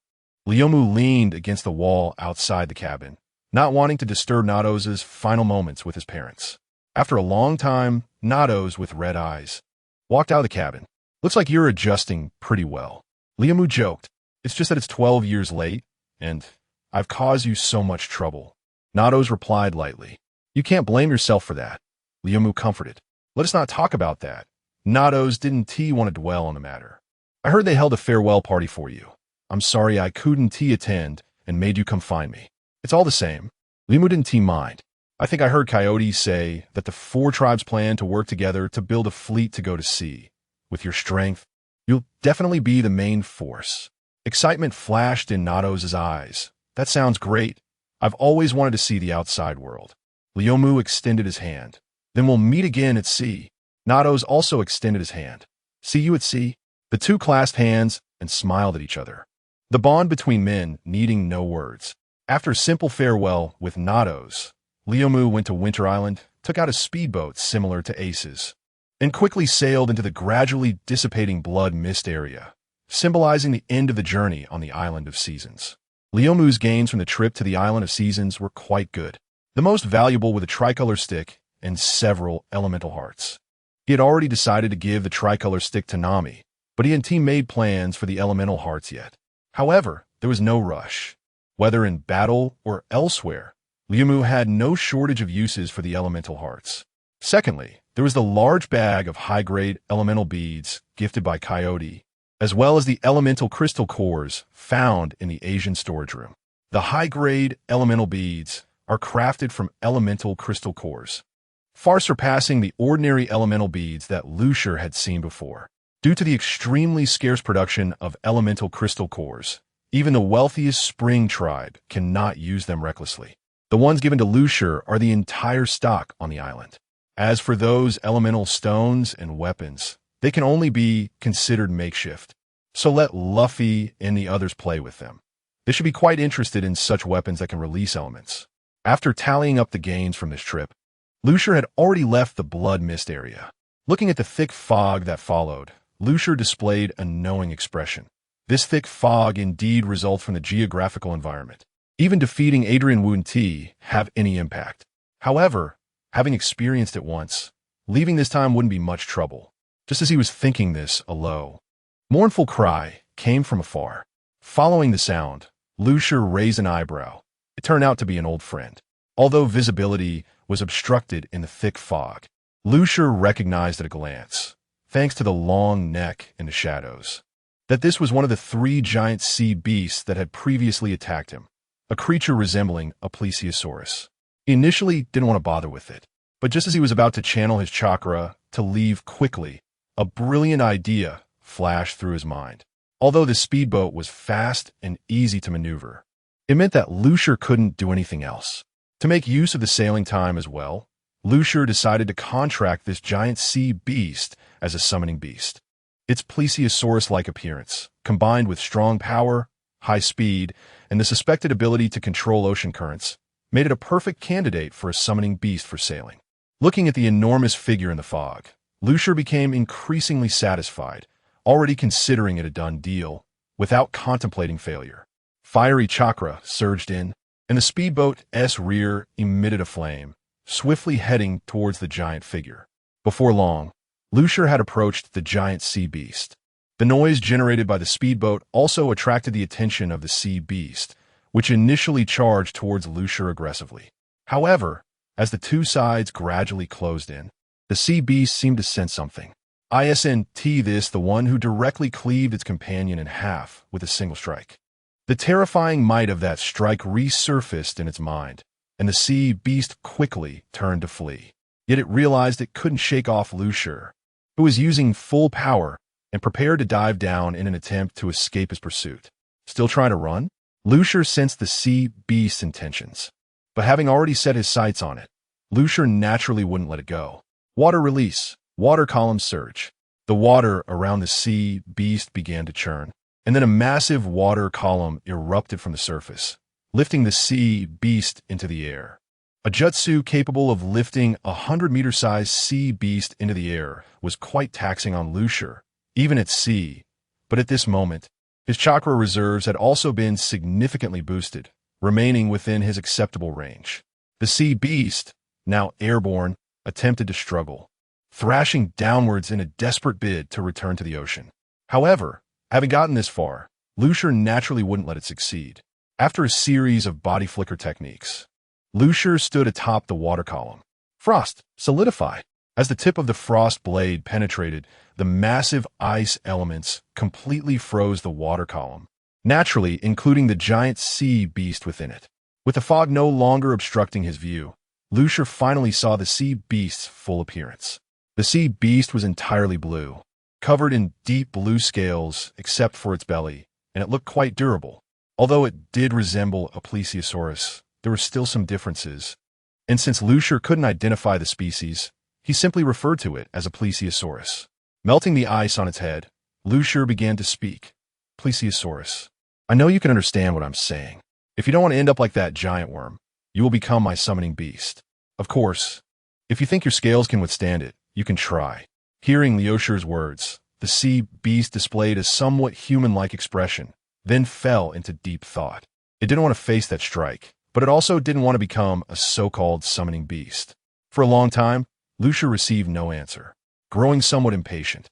[SPEAKER 1] Leomu leaned against the wall outside the cabin, not wanting to disturb Nados' final moments with his parents. After a long time, Nados, with red eyes, walked out of the cabin. Looks like you're adjusting pretty well. Liamu joked. It's just that it's 12 years late, and I've caused you so much trouble. Nados replied lightly. You can't blame yourself for that. Liamu comforted. Let us not talk about that. Nados didn't want to dwell on the matter. I heard they held a farewell party for you. I'm sorry I couldn't attend and made you come find me. It's all the same. Liamu didn't mind. I think I heard Coyote say that the 4 tribes plan to work together to build a fleet to go to sea. With your strength, you'll definitely be the main force. Excitement flashed in Nados' eyes. That sounds great. I've always wanted to see the outside world. Liamu extended his hand. Then we'll meet again at sea. Nados also extended his hand. See you at sea? The two clasped hands and smiled at each other. The bond between men needing no words. After a simple farewell with Nados, Liamu went to Winter Island, took out a speedboat similar to Ace's, and quickly sailed into the gradually dissipating blood mist area, symbolizing the end of the journey on the Island of Seasons. Liamu's gains from the trip to the Island of Seasons were quite good, the most valuable with a tricolor stick and several elemental hearts. He had already decided to give the tricolor stick to Nami, but he hadn't made plans for the elemental hearts yet. However, there was no rush. Whether in battle or elsewhere, Liamu had no shortage of uses for the elemental hearts. Secondly, there was the large bag of high-grade elemental beads gifted by Coyote, as well as the elemental crystal cores found in the Asian storage room. The high-grade elemental beads are crafted from elemental crystal cores, far surpassing the ordinary elemental beads that Lucier had seen before. Due to the extremely scarce production of elemental crystal cores, even the wealthiest spring tribe cannot use them recklessly. The ones given to Lucier are the entire stock on the island. As for those elemental stones and weapons, they can only be considered makeshift, so let Luffy and the others play with them. They should be quite interested in such weapons that can release elements. After tallying up the gains from this trip, Lucier had already left the blood mist area. Looking at the thick fog that followed, Lucier displayed a knowing expression. This thick fog indeed results from the geographical environment. Even defeating Adrian wouldn't have any impact. However, having experienced it once, leaving this time wouldn't be much trouble. Just as he was thinking this, a low, mournful cry came from afar. Following the sound, Lucier raised an eyebrow. It turned out to be an old friend. Although visibility was obstructed in the thick fog, Lucier recognized at a glance, thanks to the long neck in the shadows, that this was one of the 3 giant sea beasts that had previously attacked him, a creature resembling a plesiosaurus. He initially didn't want to bother with it, but just as he was about to channel his chakra to leave quickly, a brilliant idea flashed through his mind. Although the speedboat was fast and easy to maneuver, it meant that Lucier couldn't do anything else. To make use of the sailing time as well, Lucier decided to contract this giant sea beast as a summoning beast. Its plesiosaurus-like appearance, combined with strong power, high speed, and the suspected ability to control ocean currents, made it a perfect candidate for a summoning beast for sailing. Looking at the enormous figure in the fog, Lucier became increasingly satisfied, already considering it a done deal, without contemplating failure. Fiery chakra surged in, and the speedboat's rear emitted a flame, swiftly heading towards the giant figure. Before long, Lucier had approached the giant sea beast. The noise generated by the speedboat also attracted the attention of the sea beast, which initially charged towards Lucier aggressively. However, as the two sides gradually closed in, the sea beast seemed to sense something. Isn't this the one who directly cleaved its companion in half with a single strike? The terrifying might of that strike resurfaced in its mind, and the sea beast quickly turned to flee. Yet it realized it couldn't shake off Lucier, who was using full power and prepared to dive down in an attempt to escape his pursuit. Still trying to run? Lucier sensed the sea beast's intentions, but having already set his sights on it, Lucier naturally wouldn't let it go. Water release, water column surge. The water around the sea beast began to churn, and then a massive water column erupted from the surface, lifting the sea beast into the air. A jutsu capable of lifting a 100-meter-sized sea beast into the air was quite taxing on Lucier, even at sea, but at this moment, his chakra reserves had also been significantly boosted, remaining within his acceptable range. The sea beast, now airborne, attempted to struggle, thrashing downwards in a desperate bid to return to the ocean. However, having gotten this far, Lucier naturally wouldn't let it succeed. After a series of body flicker techniques, Lucier stood atop the water column. Frost, solidify. As the tip of the frost blade penetrated, the massive ice elements completely froze the water column, naturally including the giant sea beast within it. With the fog no longer obstructing his view, Lucier finally saw the sea beast's full appearance. The sea beast was entirely blue, covered in deep blue scales except for its belly, and it looked quite durable. Although it did resemble a plesiosaurus, there were still some differences, and since Lucier couldn't identify the species, he simply referred to it as a plesiosaurus. Melting the ice on its head, Lucier began to speak. Plesiosaurus, I know you can understand what I'm saying. If you don't want to end up like that giant worm, you will become my summoning beast. Of course, if you think your scales can withstand it, you can try. Hearing Lucier's words, the sea beast displayed a somewhat human-like expression, then fell into deep thought. It didn't want to face that strike, but it also didn't want to become a so-called summoning beast. For a long time, Lucier received no answer, growing somewhat impatient.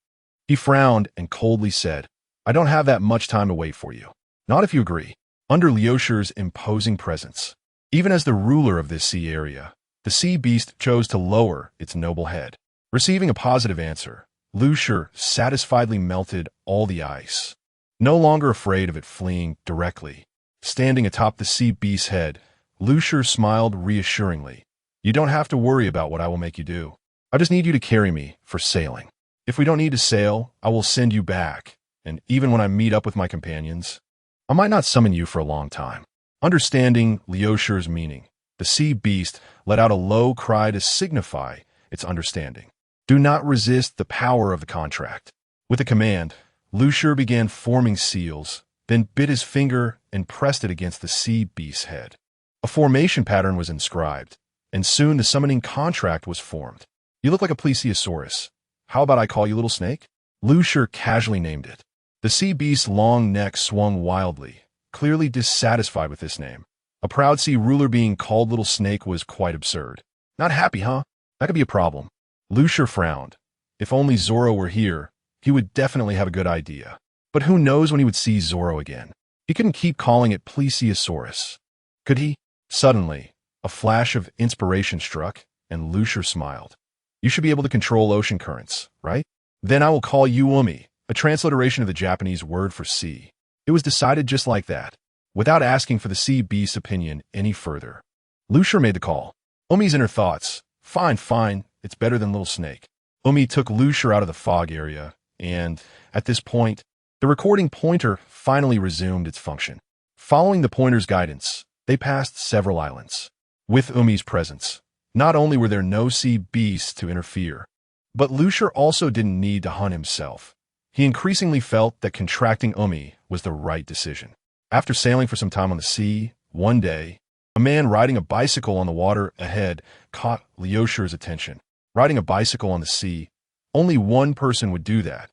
[SPEAKER 1] He frowned and coldly said, I don't have that much time to wait for you. Not if you agree. Under Lucier's imposing presence, even as the ruler of this sea area, the sea beast chose to lower its noble head. Receiving a positive answer, Lucier satisfiedly melted all the ice. No longer afraid of it fleeing directly, standing atop the sea beast's head, Lucier smiled reassuringly. You don't have to worry about what I will make you do. I just need you to carry me for sailing. If we don't need to sail, I will send you back, and even when I meet up with my companions, I might not summon you for a long time. Understanding Lucier's meaning, the sea beast let out a low cry to signify its understanding. Do not resist the power of the contract. With a command, Lucier began forming seals, then bit his finger and pressed it against the sea beast's head. A formation pattern was inscribed, and soon the summoning contract was formed. You look like a plesiosaurus. How about I call you Little Snake? Lucier casually named it. The sea beast's long neck swung wildly, clearly dissatisfied with this name. A proud sea ruler being called Little Snake was quite absurd. Not happy, huh? That could be a problem. Lucier frowned. If only Zoro were here, he would definitely have a good idea. But who knows when he would see Zoro again? He couldn't keep calling it plesiosaurus. Could he? Suddenly, a flash of inspiration struck, and Lucier smiled. You should be able to control ocean currents, right? Then I will call you Umi, a transliteration of the Japanese word for sea. It was decided just like that, without asking for the sea beast's opinion any further. Lucier made the call. Umi's inner thoughts. Fine, it's better than Little Snake. Umi took Lucier out of the fog area, and, at this point, the recording pointer finally resumed its function. Following the pointer's guidance, they passed several islands. With Umi's presence, not only were there no sea beasts to interfere, but Lucier also didn't need to hunt himself. He increasingly felt that contracting Umi was the right decision. After sailing for some time on the sea, one day, a man riding a bicycle on the water ahead caught Lucier's attention. Riding a bicycle on the sea, only one person would do that,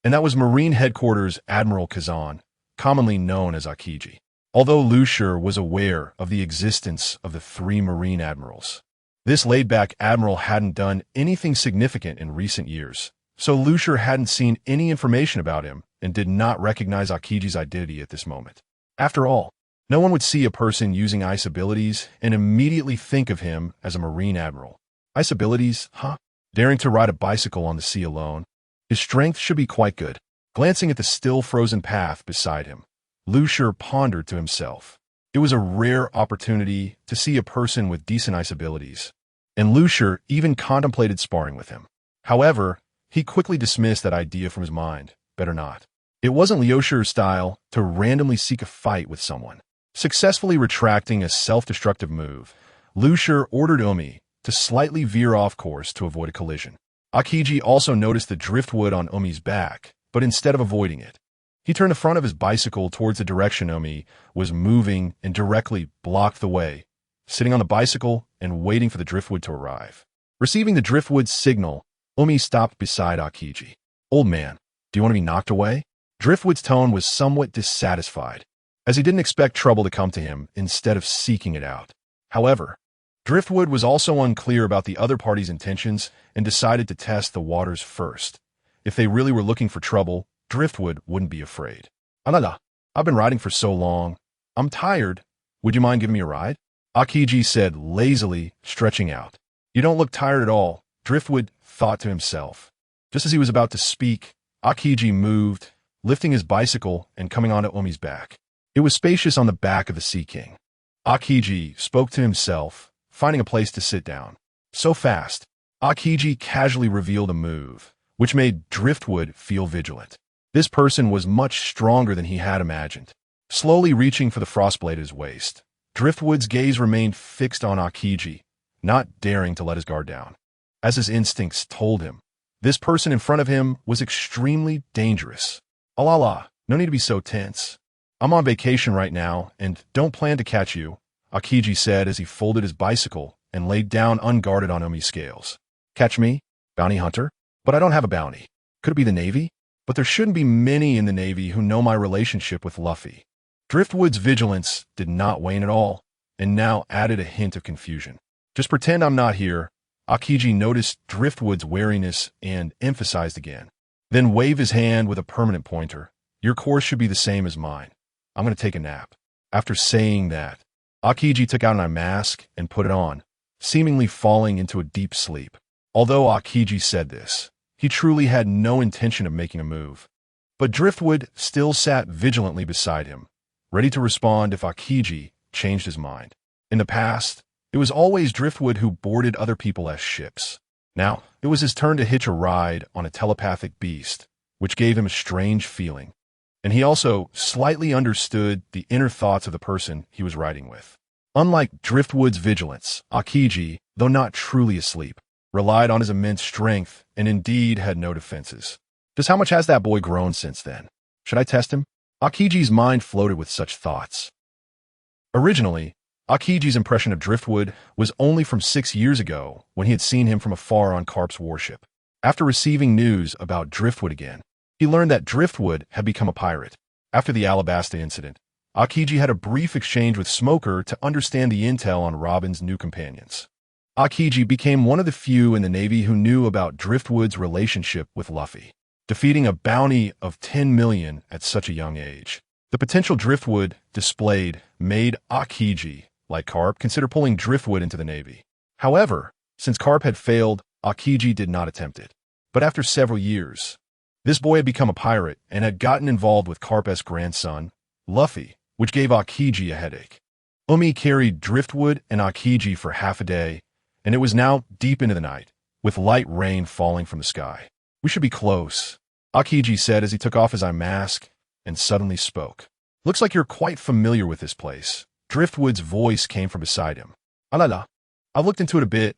[SPEAKER 1] and that was Marine Headquarters Admiral Kazan, commonly known as Akiji. Although Lucier was aware of the existence of the 3 Marine admirals, this laid-back admiral hadn't done anything significant in recent years, so Lucier hadn't seen any information about him and did not recognize Akiji's identity at this moment. After all, no one would see a person using ice abilities and immediately think of him as a Marine admiral. Ice abilities, huh? Daring to ride a bicycle on the sea alone. His strength should be quite good. Glancing at the still frozen path beside him, Lucier pondered to himself. It was a rare opportunity to see a person with decent ice abilities, and Lucier even contemplated sparring with him. However, he quickly dismissed that idea from his mind. Better not. It wasn't Lucier's style to randomly seek a fight with someone. Successfully retracting a self-destructive move, Lucier ordered Umi to slightly veer off course to avoid a collision. Akiji also noticed the driftwood on Umi's back, but instead of avoiding it, he turned the front of his bicycle towards the direction Umi was moving and directly blocked the way, sitting on the bicycle and waiting for the driftwood to arrive. Receiving the driftwood's signal, Umi stopped beside Akiji. Old man, do you want to be knocked away? Driftwood's tone was somewhat dissatisfied, as he didn't expect trouble to come to him instead of seeking it out. However, Driftwood was also unclear about the other party's intentions and decided to test the waters first. If they really were looking for trouble, Driftwood wouldn't be afraid. Alala, I've been riding for so long. I'm tired. Would you mind giving me a ride? Akiji said lazily, stretching out. You don't look tired at all, Driftwood thought to himself. Just as he was about to speak, Akiji moved, lifting his bicycle and coming onto Umi's back. It was spacious on the back of the Sea King. Akiji spoke to himself, finding a place to sit down. So fast, Akiji casually revealed a move, which made Driftwood feel vigilant. This person was much stronger than he had imagined. Slowly reaching for the frostblade at his waist, Driftwood's gaze remained fixed on Akiji, not daring to let his guard down. As his instincts told him, this person in front of him was extremely dangerous. Alala, no need to be so tense. I'm on vacation right now and don't plan to catch you, Akiji said as he folded his bicycle and laid down unguarded on Umi's scales. Catch me? Bounty hunter? But I don't have a bounty. Could it be the Navy? But there shouldn't be many in the Navy who know my relationship with Luffy. Driftwood's vigilance did not wane at all, and now added a hint of confusion. Just pretend I'm not here, Akiji noticed Driftwood's wariness and emphasized again. Then wave his hand with a permanent pointer. Your course should be the same as mine. I'm going to take a nap. After saying that, Akiji took out an mask and put it on, seemingly falling into a deep sleep. Although Akiji said this, he truly had no intention of making a move. But Driftwood still sat vigilantly beside him, ready to respond if Akiji changed his mind. In the past, it was always Driftwood who boarded other people as ships. Now, it was his turn to hitch a ride on a telepathic beast, which gave him a strange feeling. And he also slightly understood the inner thoughts of the person he was riding with. Unlike Driftwood's vigilance, Akiji, though not truly asleep, relied on his immense strength and indeed had no defenses. Just how much has that boy grown since then? Should I test him? Akiji's mind floated with such thoughts. Originally, Akiji's impression of Driftwood was only from 6 years ago when he had seen him from afar on Karp's warship. After receiving news about Driftwood again, he learned that Driftwood had become a pirate. After the Alabasta incident, Akiji had a brief exchange with Smoker to understand the intel on Robin's new companions. Akiji became one of the few in the Navy who knew about Driftwood's relationship with Luffy, defeating a bounty of 10 million at such a young age. The potential Driftwood displayed made Akiji, like Karp, consider pulling Driftwood into the Navy. However, since Karp had failed, Akiji did not attempt it. But after several years, this boy had become a pirate and had gotten involved with Karp's grandson, Luffy, which gave Akiji a headache. Umi carried Driftwood and Akiji for half a day, and it was now deep into the night, with light rain falling from the sky. We should be close, Akiji said as he took off his eye mask and suddenly spoke. Looks like you're quite familiar with this place. Driftwood's voice came from beside him. Alala, I've looked into it a bit.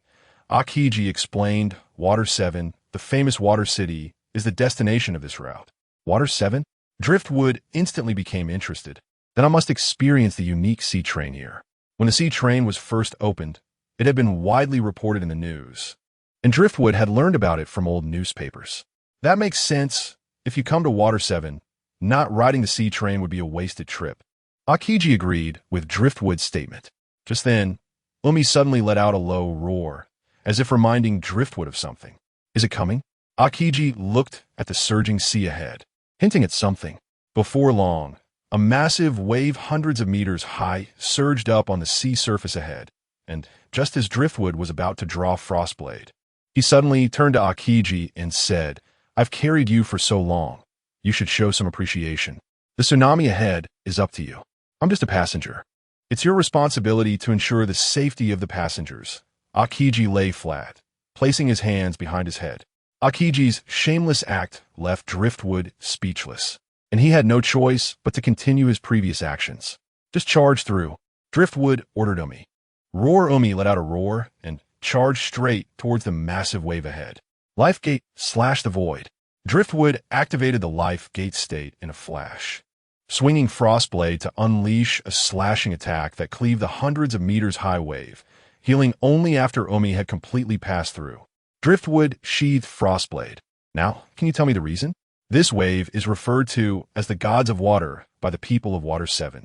[SPEAKER 1] Akiji explained. Water 7, the famous water city, is the destination of this route. Water 7? Driftwood instantly became interested. Then I must experience the unique sea train here. When the sea train was first opened, it had been widely reported in the news, and Driftwood had learned about it from old newspapers. That makes sense. If you come to Water 7, not riding the sea train would be a wasted trip. Akiji agreed with Driftwood's statement. Just then, Umi suddenly let out a low roar, as if reminding Driftwood of something. Is it coming? Akiji looked at the surging sea ahead, hinting at something. Before long, a massive wave hundreds of meters high surged up on the sea surface ahead, and just as Driftwood was about to draw Frostblade, he suddenly turned to Akiji and said, I've carried you for so long. You should show some appreciation. The tsunami ahead is up to you. I'm just a passenger. It's your responsibility to ensure the safety of the passengers. Akiji lay flat, placing his hands behind his head. Akiji's shameless act left Driftwood speechless, and he had no choice but to continue his previous actions. Just charge through, Driftwood ordered Umi. Roar Umi let out a roar and charged straight towards the massive wave ahead. Life Gate slashed the void. Driftwood activated the Life Gate state in a flash, swinging Frostblade to unleash a slashing attack that cleaved the hundreds of meters high wave, healing only after Umi had completely passed through. Driftwood sheathed Frostblade. Now, can you tell me the reason? This wave is referred to as the Gods of Water by the people of Water 7.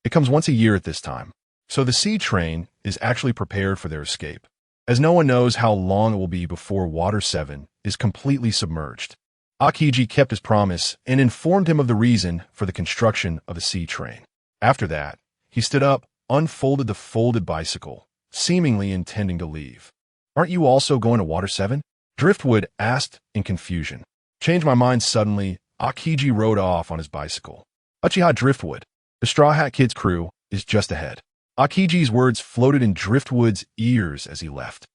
[SPEAKER 1] It comes once a year at this time, so the sea train is actually prepared for their escape, as no one knows how long it will be before Water 7 is completely submerged. Aokiji kept his promise and informed him of the reason for the construction of the sea train. After that, he stood up, unfolded the folded bicycle, seemingly intending to leave. "Aren't you also going to Water 7? Driftwood asked in confusion. "Changed my mind suddenly." Aokiji rode off on his bicycle. "Uchiha Driftwood, the Straw Hat Kid's crew, is just ahead." Aokiji's words floated in Driftwood's ears as he left.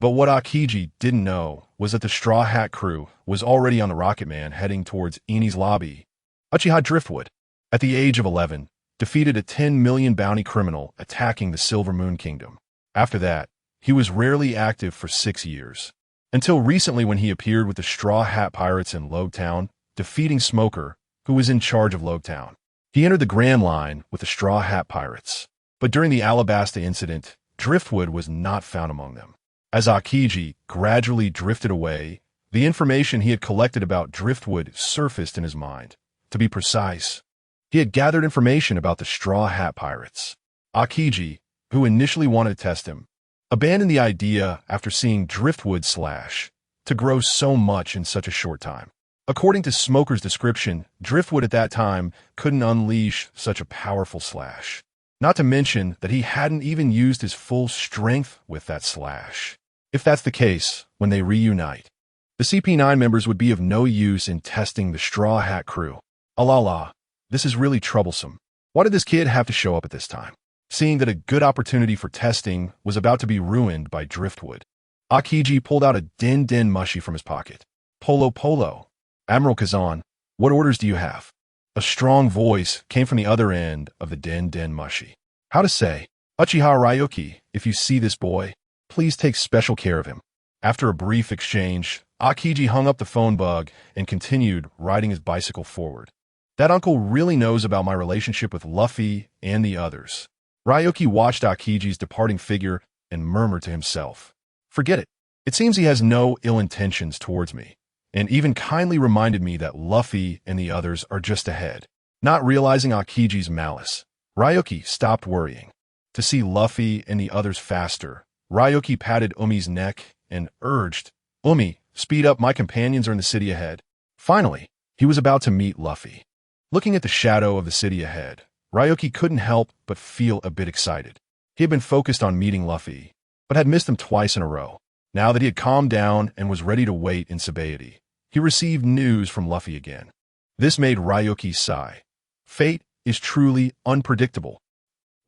[SPEAKER 1] But what Aokiji didn't know was that the Straw Hat crew was already on the Rocket Man heading towards Enies Lobby. Uchiha Driftwood, at the age of 11, defeated a 10 million bounty criminal attacking the Silver Moon Kingdom. After that, he was rarely active for 6 years. Until recently when he appeared with the Straw Hat Pirates in Logtown, defeating Smoker, who was in charge of Logtown. He entered the Grand Line with the Straw Hat Pirates. But during the Alabasta incident, Driftwood was not found among them. As Aokiji gradually drifted away, the information he had collected about Driftwood surfaced in his mind. To be precise, he had gathered information about the Straw Hat Pirates. Aokiji, who initially wanted to test him, abandoned the idea after seeing Driftwood slash to grow so much in such a short time. According to Smoker's description, Driftwood at that time couldn't unleash such a powerful slash. Not to mention that he hadn't even used his full strength with that slash. If that's the case, when they reunite, the CP9 members would be of no use in testing the Straw Hat crew. Alala, this is really troublesome. Why did this kid have to show up at this time? Seeing that a good opportunity for testing was about to be ruined by Driftwood, Aokiji pulled out a Den Den Mushi from his pocket. "Polo Polo. Admiral Kazan, what orders do you have?" A strong voice came from the other end of the Den Den Mushi. "How to say, Uchiha Ryuki, if you see this boy, please take special care of him." After a brief exchange, Aokiji hung up the phone bug and continued riding his bicycle forward. That uncle really knows about my relationship with Luffy and the others. Ryuki watched Aokiji's departing figure and murmured to himself, "Forget it. It seems he has no ill intentions towards me," and even kindly reminded me that Luffy and the others are just ahead. Not realizing Aokiji's malice, Ryuki stopped worrying. To see Luffy and the others faster, Ryuki patted Umi's neck and urged, "Umi, speed up, my companions are in the city ahead." Finally, he was about to meet Luffy. Looking at the shadow of the city ahead, Ryuki couldn't help but feel a bit excited. He had been focused on meeting Luffy, but had missed him twice in a row. Now that he had calmed down and was ready to wait in sobriety, he received news from Luffy again. This made Ryuki sigh. Fate is truly unpredictable.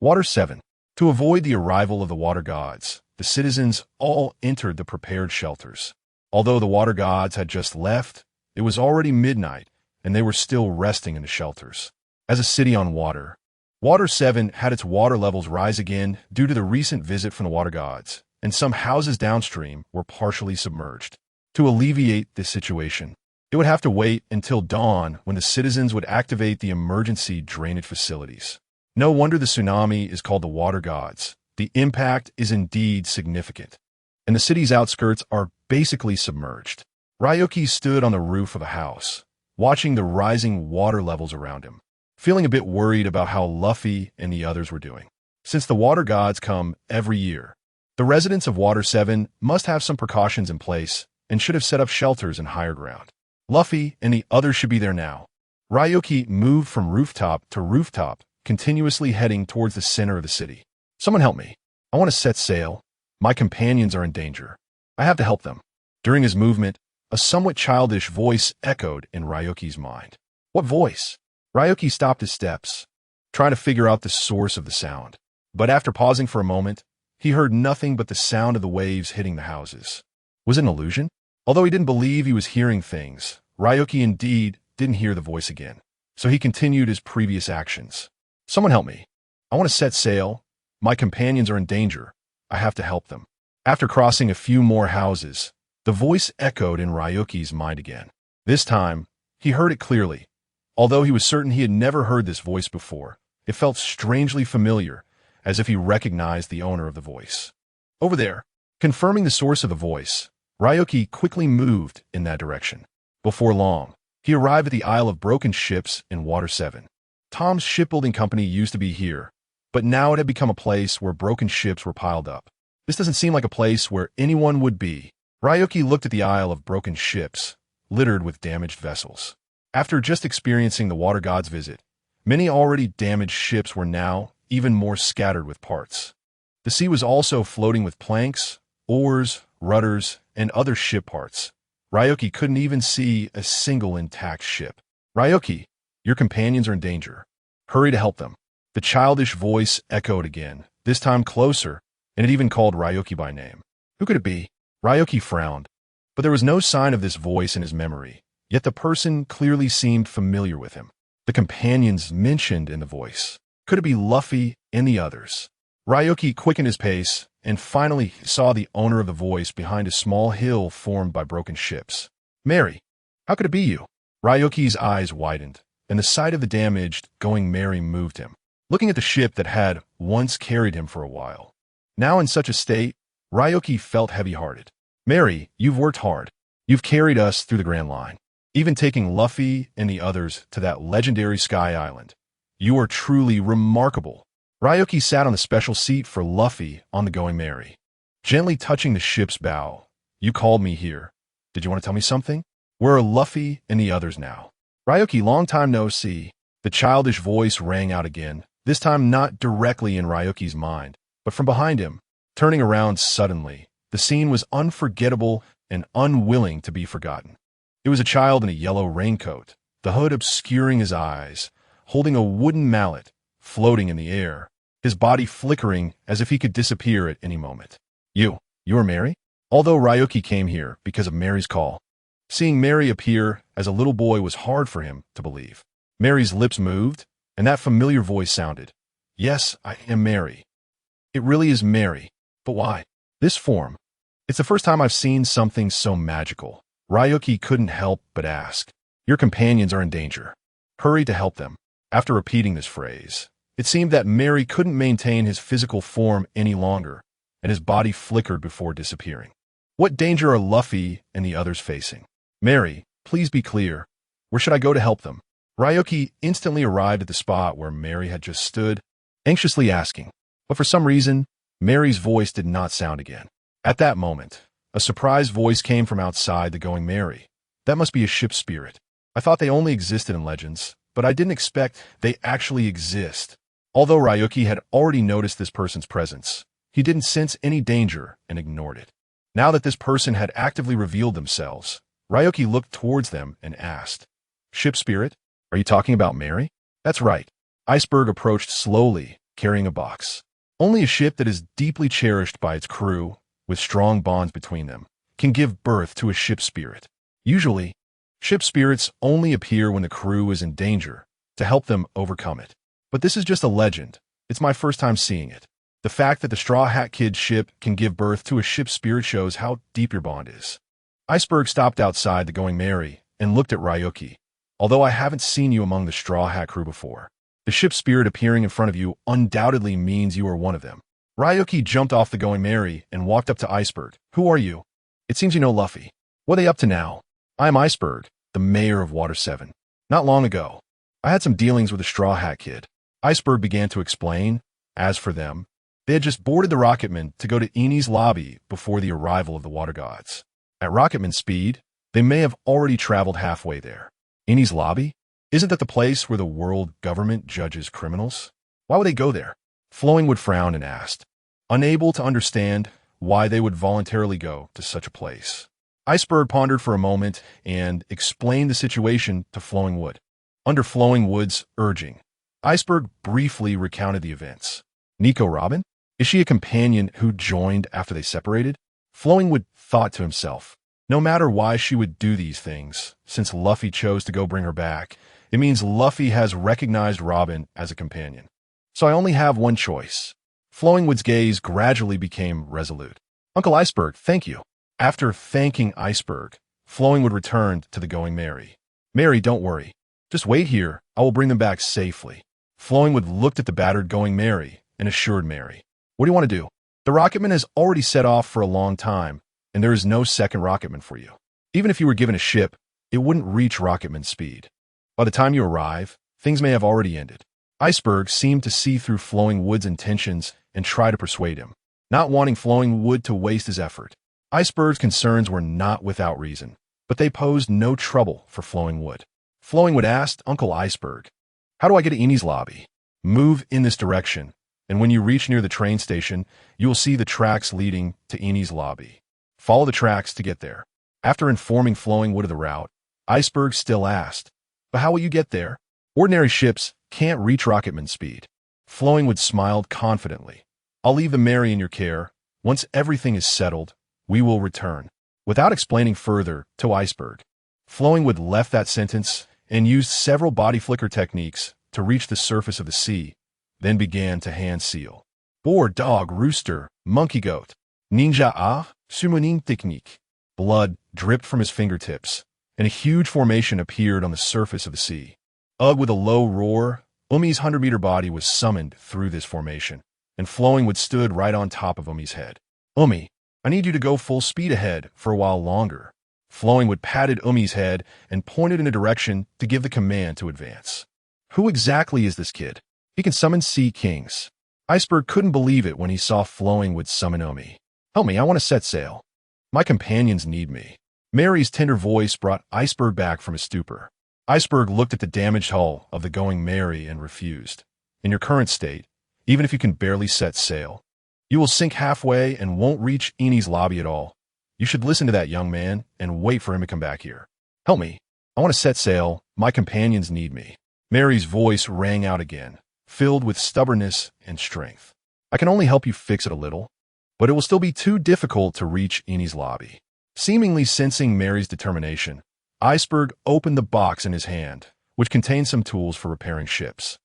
[SPEAKER 1] Water 7. To avoid the arrival of the water gods, the citizens all entered the prepared shelters. Although the water gods had just left, it was already midnight, and they were still resting in the shelters. As a city on water, Water 7 had its water levels rise again due to the recent visit from the water gods, and some houses downstream were partially submerged. To alleviate this situation, it would have to wait until dawn when the citizens would activate the emergency drainage facilities. No wonder the tsunami is called the water gods. The impact is indeed significant, and the city's outskirts are basically submerged. Ryuki stood on the roof of a house, watching the rising water levels around him, feeling a bit worried about how Luffy and the others were doing. Since the water gods come every year, the residents of Water 7 must have some precautions in place and should have set up shelters in higher ground. Luffy and the others should be there now. Ryuki moved from rooftop to rooftop, continuously heading towards the center of the city. "Someone help me. I want to set sail. My companions are in danger. I have to help them." During his movement, a somewhat childish voice echoed in Ryuki's mind. What voice? Ryuki stopped his steps, trying to figure out the source of the sound. But after pausing for a moment, he heard nothing but the sound of the waves hitting the houses. Was it an illusion? Although he didn't believe he was hearing things, Ryuki indeed didn't hear the voice again. So he continued his previous actions. "Someone help me. I want to set sail. My companions are in danger. I have to help them." After crossing a few more houses, the voice echoed in Ryuki's mind again. This time, he heard it clearly. Although he was certain he had never heard this voice before, it felt strangely familiar, as if he recognized the owner of the voice. "Over there." Confirming the source of the voice, Ryuki quickly moved in that direction. Before long, he arrived at the Isle of Broken Ships in Water 7. Tom's shipbuilding company used to be here, but now it had become a place where broken ships were piled up. This doesn't seem like a place where anyone would be. Ryuki looked at the aisle of broken ships, littered with damaged vessels. After just experiencing the water god's visit, many already damaged ships were now even more scattered with parts. The sea was also floating with planks, oars, rudders, and other ship parts. Ryuki couldn't even see a single intact ship. Ryuki, your companions are in danger. Hurry to help them. The childish voice echoed again, this time closer, and it even called Ryuki by name. Who could it be? Ryuki frowned, but there was no sign of this voice in his memory, yet the person clearly seemed familiar with him. The companions mentioned in the voice. Could it be Luffy and the others? Ryuki quickened his pace and finally saw the owner of the voice behind a small hill formed by broken ships. Mary, how could it be you? Ryuki's eyes widened, and the sight of the damaged going Mary moved him. Looking at the ship that had once carried him for a while. Now in such a state, Ryuki felt heavy-hearted. Mary, you've worked hard. You've carried us through the Grand Line, even taking Luffy and the others to that legendary Sky Island. You are truly remarkable. Ryuki sat on the special seat for Luffy on the Going Merry, gently touching the ship's bow. You called me here. Did you want to tell me something? Where are Luffy and the others now? Ryuki, long time no see. The childish voice rang out again, this time not directly in Ryuki's mind, but from behind him. Turning around suddenly, the scene was unforgettable and unwilling to be forgotten. It was a child in a yellow raincoat, the hood obscuring his eyes, holding a wooden mallet, floating in the air, his body flickering as if he could disappear at any moment. You are Mary? Although Ryuki came here because of Mary's call, seeing Mary appear as a little boy was hard for him to believe. Mary's lips moved, and that familiar voice sounded. Yes, I am Mary. It really is Mary. But why? This form. It's the first time I've seen something so magical. Ryuki couldn't help but ask. Your companions are in danger. Hurry to help them. After repeating this phrase, it seemed that Mary couldn't maintain his physical form any longer, and his body flickered before disappearing. What danger are Luffy and the others facing? Mary, please be clear. Where should I go to help them? Ryuki instantly arrived at the spot where Mary had just stood, anxiously asking. But for some reason, Mary's voice did not sound again. At that moment, a surprised voice came from outside the Going Merry. That must be a ship spirit. I thought they only existed in legends, but I didn't expect they actually exist. Although Ryuki had already noticed this person's presence, he didn't sense any danger and ignored it. Now that this person had actively revealed themselves, Ryuki looked towards them and asked, Ship spirit, are you talking about Mary? That's right. Iceberg approached slowly, carrying a box. Only a ship that is deeply cherished by its crew, with strong bonds between them, can give birth to a ship spirit. Usually, ship spirits only appear when the crew is in danger, to help them overcome it. But this is just a legend. It's my first time seeing it. The fact that the Straw Hat Kid's ship can give birth to a ship spirit shows how deep your bond is. Iceberg stopped outside the Going Merry and looked at Ryuki. Although I haven't seen you among the Straw Hat crew before, the ship spirit appearing in front of you undoubtedly means you are one of them. Ryuki jumped off the Going Merry and walked up to Iceberg. Who are you? It seems you know Luffy. What are they up to now? I am Iceberg, the mayor of Water 7. Not long ago, I had some dealings with the Straw Hat Kid. Iceberg began to explain. As for them, they had just boarded the Rocketman to go to Enies Lobby before the arrival of the Water Gods. At Rocketman speed, they may have already traveled halfway there. Enies Lobby? Isn't that the place where the world government judges criminals? Why would they go there? Flowingwood frowned and asked, unable to understand why they would voluntarily go to such a place. Iceberg pondered for a moment and explained the situation to Flowingwood. Under Flowingwood's urging, Iceberg briefly recounted the events. Nico Robin? Is she a companion who joined after they separated? Flowingwood thought to himself, no matter why she would do these things, since Luffy chose to go bring her back, it means Luffy has recognized Robin as a companion. So I only have one choice. Flowingwood's gaze gradually became resolute. Uncle Iceberg, thank you. After thanking Iceberg, Flowingwood returned to the Going Merry. Mary, don't worry. Just wait here. I will bring them back safely. Flowingwood looked at the battered Going Merry and assured Mary. What do you want to do? The Rocketman has already set off for a long time, and there is no second Rocketman for you. Even if you were given a ship, it wouldn't reach Rocketman speed. By the time you arrive, things may have already ended. Iceberg seemed to see through Flowing Wood's intentions and try to persuade him, not wanting Flowing Wood to waste his effort. Iceberg's concerns were not without reason, but they posed no trouble for Flowing Wood. Flowing Wood asked Uncle Iceberg, "How do I get to Enies Lobby?" "Move in this direction, and when you reach near the train station, you will see the tracks leading to Enies Lobby. Follow the tracks to get there." After informing Flowing Wood of the route, Iceberg still asked, "But how will you get there? Ordinary ships can't reach Rocketman speed." Flowing Wood smiled confidently. "I'll leave the Mary in your care. Once everything is settled, we will return." Without explaining further to Iceberg, Flowing Wood left that sentence and used several body flicker techniques to reach the surface of the sea, then began to hand seal. Boar, dog, rooster, monkey, goat. Ninja summoning technique. Blood dripped from his fingertips, and a huge formation appeared on the surface of the sea. Ugh, with a low roar, Umi's 100-meter body was summoned through this formation, and Flowing Wood stood right on top of Umi's head. "Umi, I need you to go full speed ahead for a while longer." Flowing Wood patted Umi's head and pointed in a direction to give the command to advance. Who exactly is this kid? He can summon sea kings. Iceberg couldn't believe it when he saw Flowing Wood summon Umi. "Help me, I want to set sail. My companions need me." Mary's tender voice brought Iceberg back from his stupor. Iceberg looked at the damaged hull of the Going Mary and refused. "In your current state, even if you can barely set sail, you will sink halfway and won't reach Enies Lobby at all. You should listen to that young man and wait for him to come back here. Help me. I want to set sail. My companions need me." Mary's voice rang out again, filled with stubbornness and strength. "I can only help you fix it a little, but it will still be too difficult to reach Enies Lobby." Seemingly sensing Mary's determination, Iceberg opened the box in his hand, which contained some tools for repairing ships.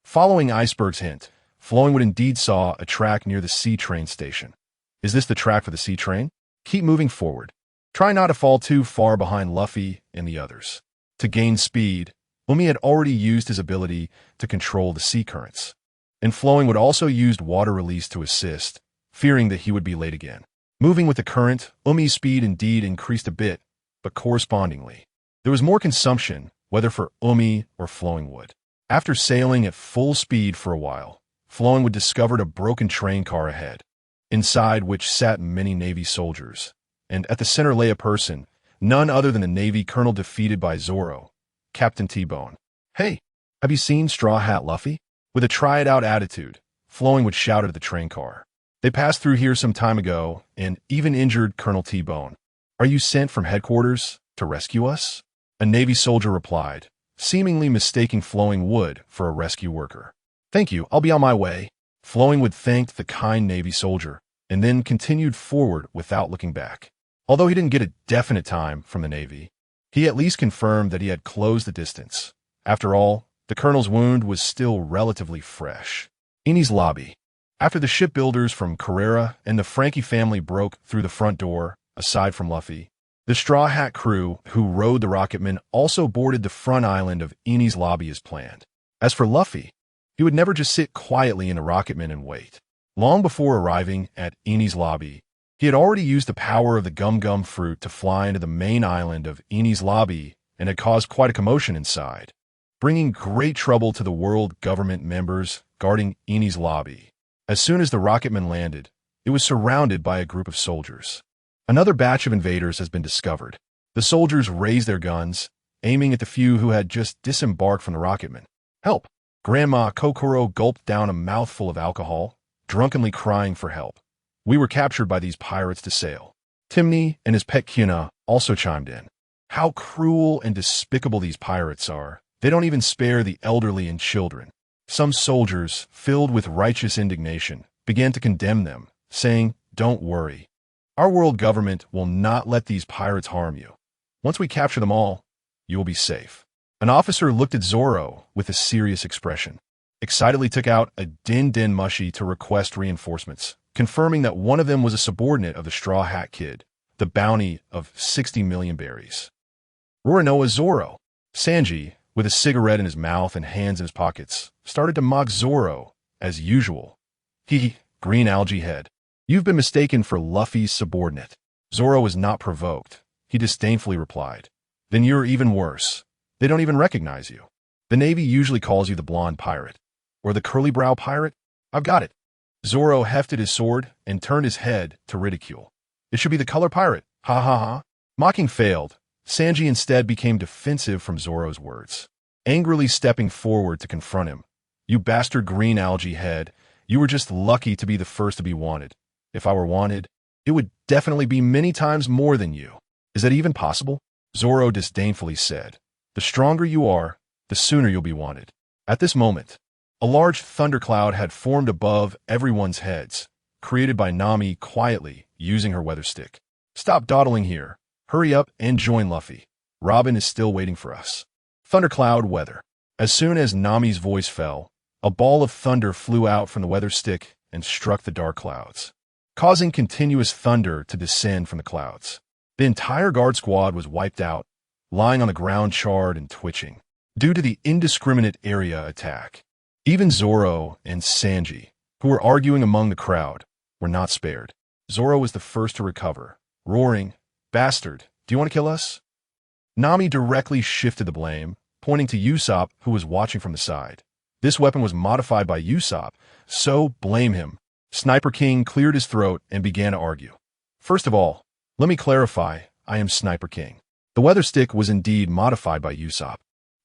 [SPEAKER 1] Following Iceberg's hint, Flowing Wood indeed saw a track near the sea train station. "Is this the track for the sea train? Keep moving forward. Try not to fall too far behind Luffy and the others." To gain speed, Umi had already used his ability to control the sea currents, and Flowing Wood also used water release to assist, fearing that he would be late again. Moving with the current, Umi's speed indeed increased a bit, but correspondingly, there was more consumption, whether for Umi or Flowing Wood. After sailing at full speed for a while, Flowing Wood discovered a broken train car ahead, inside which sat many Navy soldiers, and at the center lay a person, none other than the Navy colonel defeated by Zoro, Captain T-Bone. "Hey, have you seen Straw Hat Luffy?" With a try-it-out attitude, Flowing Wood shouted at the train car. "They passed through here some time ago and even injured Colonel T-Bone. Are you sent from headquarters to rescue us?" A Navy soldier replied, seemingly mistaking Flowing Wood for a rescue worker. "Thank you, I'll be on my way." Flowing Wood thanked the kind Navy soldier and then continued forward without looking back. Although he didn't get a definite time from the Navy, he at least confirmed that he had closed the distance. After all, the colonel's wound was still relatively fresh. Enies Lobby. After the shipbuilders from Carrera and the Frankie family broke through the front door, aside from Luffy, the Straw Hat crew who rode the Rocketman also boarded the front island of Enies Lobby as planned. As for Luffy, he would never just sit quietly in the Rocketman and wait. Long before arriving at Enies Lobby, he had already used the power of the Gum Gum fruit to fly into the main island of Enies Lobby and had caused quite a commotion inside, bringing great trouble to the world government members guarding Enies Lobby. As soon as the Rocketman landed, it was surrounded by a group of soldiers. Another batch of invaders has been discovered. The soldiers raised their guns, aiming at the few who had just disembarked from the Rocketman. "Help!" Grandma Kokoro gulped down a mouthful of alcohol, drunkenly crying for help. "We were captured by these pirates to sail." Timney and his pet Kyuna also chimed in. "How cruel and despicable these pirates are. They don't even spare the elderly and children." Some soldiers, filled with righteous indignation, began to condemn them, saying, "Don't worry. Our world government will not let these pirates harm you. Once we capture them all, you will be safe." An officer looked at Zoro with a serious expression, excitedly took out a din-din mushi to request reinforcements, confirming that one of them was a subordinate of the Straw Hat Kid, the bounty of 60 million berries. Roronoa Zoro. Sanji, with a cigarette in his mouth and hands in his pockets, started to mock Zoro, as usual. "He, green algae head. You've been mistaken for Luffy's subordinate." Zoro was not provoked. He disdainfully replied, "Then you're even worse. They don't even recognize you." The Navy usually calls you the blonde pirate. Or the curly-brow pirate? I've got it. Zoro hefted his sword and turned his head to ridicule. It should be the color pirate. Ha ha ha. Mocking failed. Sanji instead became defensive from Zoro's words, angrily stepping forward to confront him. You bastard green algae head. You were just lucky to be the first to be wanted. If I were wanted, it would definitely be many times more than you. Is that even possible? Zoro disdainfully said. The stronger you are, the sooner you'll be wanted. At this moment, a large thundercloud had formed above everyone's heads, created by Nami quietly using her weather stick. Stop dawdling here. Hurry up and join Luffy. Robin is still waiting for us. Thundercloud weather. As soon as Nami's voice fell, a ball of thunder flew out from the weather stick and struck the dark clouds, causing continuous thunder to descend from the clouds. The entire guard squad was wiped out, lying on the ground charred and twitching, due to the indiscriminate area attack. Even Zoro and Sanji, who were arguing among the crowd, were not spared. Zoro was the first to recover, roaring, "Bastard, do you want to kill us?" Nami directly shifted the blame, pointing to Usopp, who was watching from the side. This weapon was modified by Usopp, so blame him. Sniper King cleared his throat and began to argue. First of all, let me clarify, I am Sniper King. The weather stick was indeed modified by Usopp,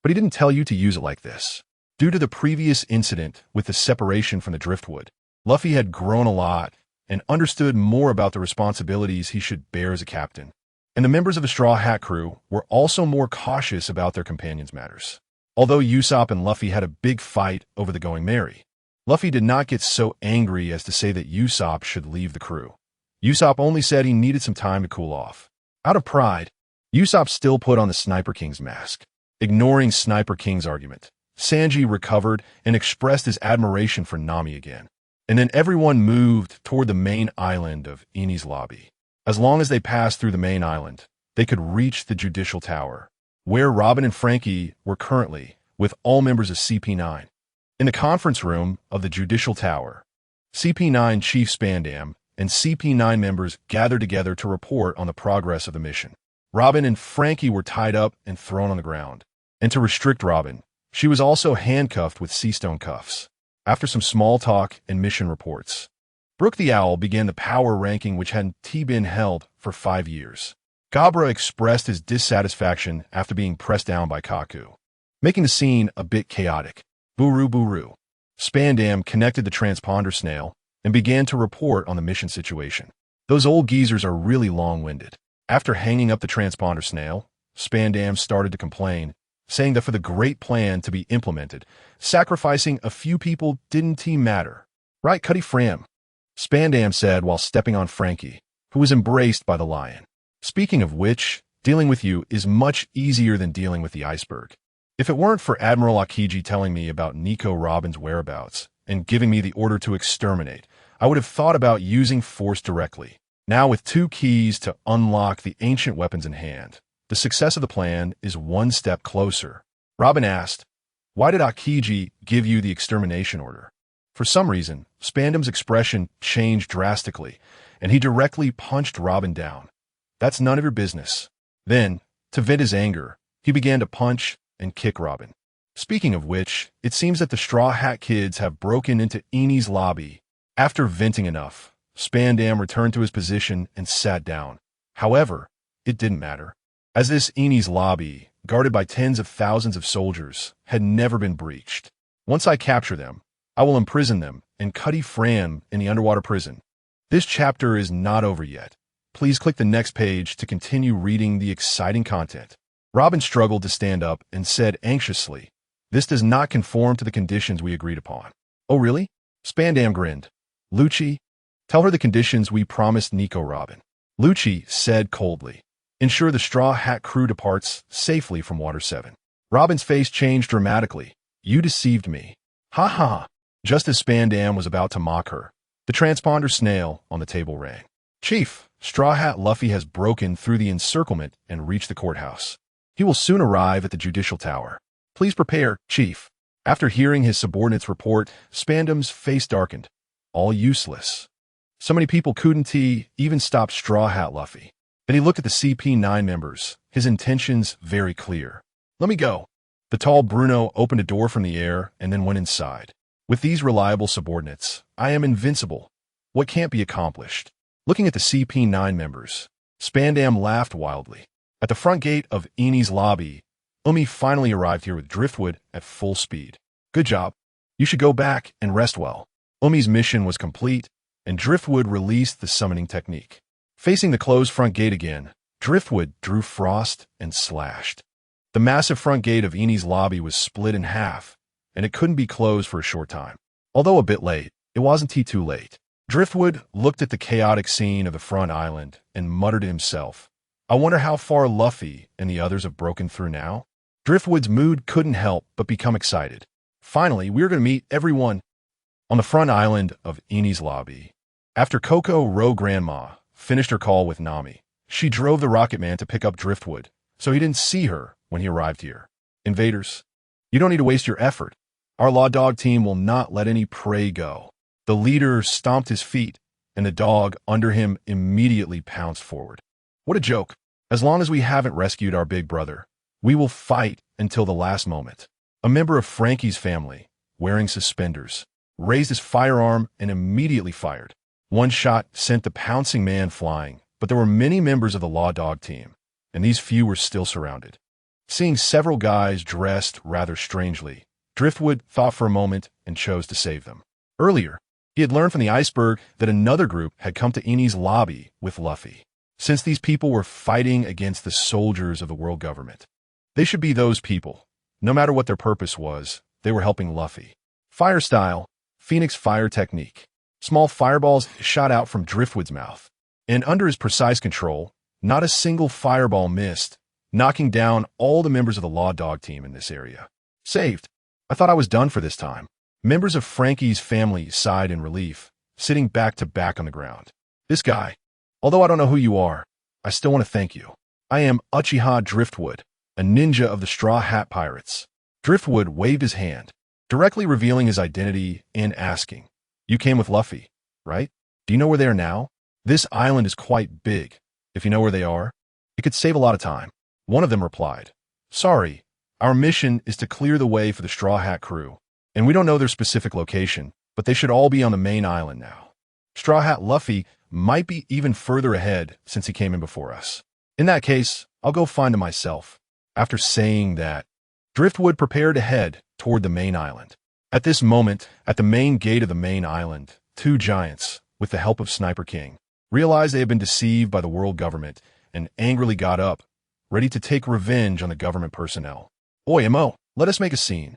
[SPEAKER 1] but he didn't tell you to use it like this. Due to the previous incident with the separation from the driftwood, Luffy had grown a lot and understood more about the responsibilities he should bear as a captain. And the members of the Straw Hat crew were also more cautious about their companions' matters. Although Usopp and Luffy had a big fight over the Going Merry, Luffy did not get so angry as to say that Usopp should leave the crew. Usopp only said he needed some time to cool off. Out of pride, Usopp still put on the Sniper King's mask. Ignoring Sniper King's argument, Sanji recovered and expressed his admiration for Nami again. And then everyone moved toward the main island of Enies Lobby. As long as they passed through the main island, they could reach the Judicial Tower, where Robin and Frankie were currently, with all members of CP9. In the conference room of the Judicial Tower, CP9 Chief Spandam and CP9 members gathered together to report on the progress of the mission. Robin and Frankie were tied up and thrown on the ground. And to restrict Robin, she was also handcuffed with sea-stone cuffs. After some small talk and mission reports, Brooke the Owl began the power ranking which hadn't been held for 5 years. Gabra expressed his dissatisfaction after being pressed down by Kaku, making the scene a bit chaotic. Buru Buru. Spandam connected the transponder snail and began to report on the mission situation. Those old geezers are really long-winded. After hanging up the transponder snail, Spandam started to complain, saying that for the great plan to be implemented, sacrificing a few people didn't matter. Right, Cuddy Fram? Spandam said while stepping on Frankie, who was embraced by the lion. Speaking of which, dealing with you is much easier than dealing with the iceberg. If it weren't for Admiral Akiji telling me about Nico Robin's whereabouts and giving me the order to exterminate, I would have thought about using force directly. Now with 2 keys to unlock the ancient weapons in hand, the success of the plan is one step closer. Robin asked, "Why did Akiji give you the extermination order?" For some reason, Spandam's expression changed drastically, and he directly punched Robin down. That's none of your business. Then, to vent his anger, he began to punch and kick Robin. Speaking of which, it seems that the Straw Hat Kids have broken into Enies Lobby. After venting enough, Spandam returned to his position and sat down. However, it didn't matter, as this Enies Lobby, guarded by tens of thousands of soldiers, had never been breached. Once I capture them, I will imprison them and Cuddy Fram in the underwater prison. This chapter is not over yet. Please click the next page to continue reading the exciting content. Robin struggled to stand up and said anxiously, "This does not conform to the conditions we agreed upon." "Oh really?" Spandam grinned. "Lucci, tell her the conditions we promised Nico Robin." Lucci said coldly, "Ensure the Straw Hat crew departs safely from Water 7. Robin's face changed dramatically. "You deceived me." "Ha ha." Just as Spandam was about to mock her, the transponder snail on the table rang. "Chief, Straw Hat Luffy has broken through the encirclement and reached the courthouse. He will soon arrive at the Judicial Tower. Please prepare, Chief." After hearing his subordinate's report, Spandam's face darkened. All useless. So many people couldn't even stop Straw Hat Luffy. Then he looked at the CP9 members, his intentions very clear. "Let me go." The tall Bruno opened a door from the air and then went inside. With these reliable subordinates, I am invincible. What can't be accomplished? Looking at the CP9 members, Spandam laughed wildly. At the front gate of Enies Lobby, Umi finally arrived here with Driftwood at full speed. Good job. You should go back and rest well. Umi's mission was complete, and Driftwood released the summoning technique. Facing the closed front gate again, Driftwood drew Frost and slashed. The massive front gate of Enies Lobby was split in half, and it couldn't be closed for a short time. Although a bit late, it wasn't too late. Driftwood looked at the chaotic scene of the front island and muttered to himself, I wonder how far Luffy and the others have broken through now? Driftwood's mood couldn't help but become excited. Finally, we were going to meet everyone on the front island of Enies Lobby. After Coco Row Grandma finished her call with Nami, she drove the Rocket Man to pick up Driftwood, so he didn't see her when he arrived here. Invaders, you don't need to waste your effort. Our Law Dog team will not let any prey go. The leader stomped his feet, and the dog under him immediately pounced forward. What a joke. As long as we haven't rescued our big brother, we will fight until the last moment. A member of Frankie's family, wearing suspenders, raised his firearm and immediately fired. One shot sent the pouncing man flying, but there were many members of the Law Dog team, and these few were still surrounded. Seeing several guys dressed rather strangely, Driftwood thought for a moment and chose to save them. Earlier, he had learned from the iceberg that another group had come to Enies Lobby with Luffy. Since these people were fighting against the soldiers of the world government, they should be those people. No matter what their purpose was, they were helping Luffy. Fire style, Phoenix fire technique. Small fireballs shot out from Driftwood's mouth, and under his precise control, not a single fireball missed, knocking down all the members of the Law Dog team in this area. Saved. I thought I was done for this time. Members of Frankie's family sighed in relief, sitting back to back on the ground. This guy, although I don't know who you are, I still want to thank you. I am Uchiha Driftwood, a ninja of the Straw Hat Pirates. Driftwood waved his hand, directly revealing his identity and asking, You came with Luffy, right? Do you know where they are now? This island is quite big. If you know where they are, it could save a lot of time. One of them replied, Sorry, our mission is to clear the way for the Straw Hat crew, and we don't know their specific location, but they should all be on the main island now. Straw Hat Luffy might be even further ahead since he came in before us. In that case, I'll go find him myself. After saying that, Driftwood prepared to head toward the main island. At this moment, at the main gate of the main island, two giants, with the help of Sniper King, realized they had been deceived by the world government and angrily got up, ready to take revenge on the government personnel. Oi, Mo, let us make a scene.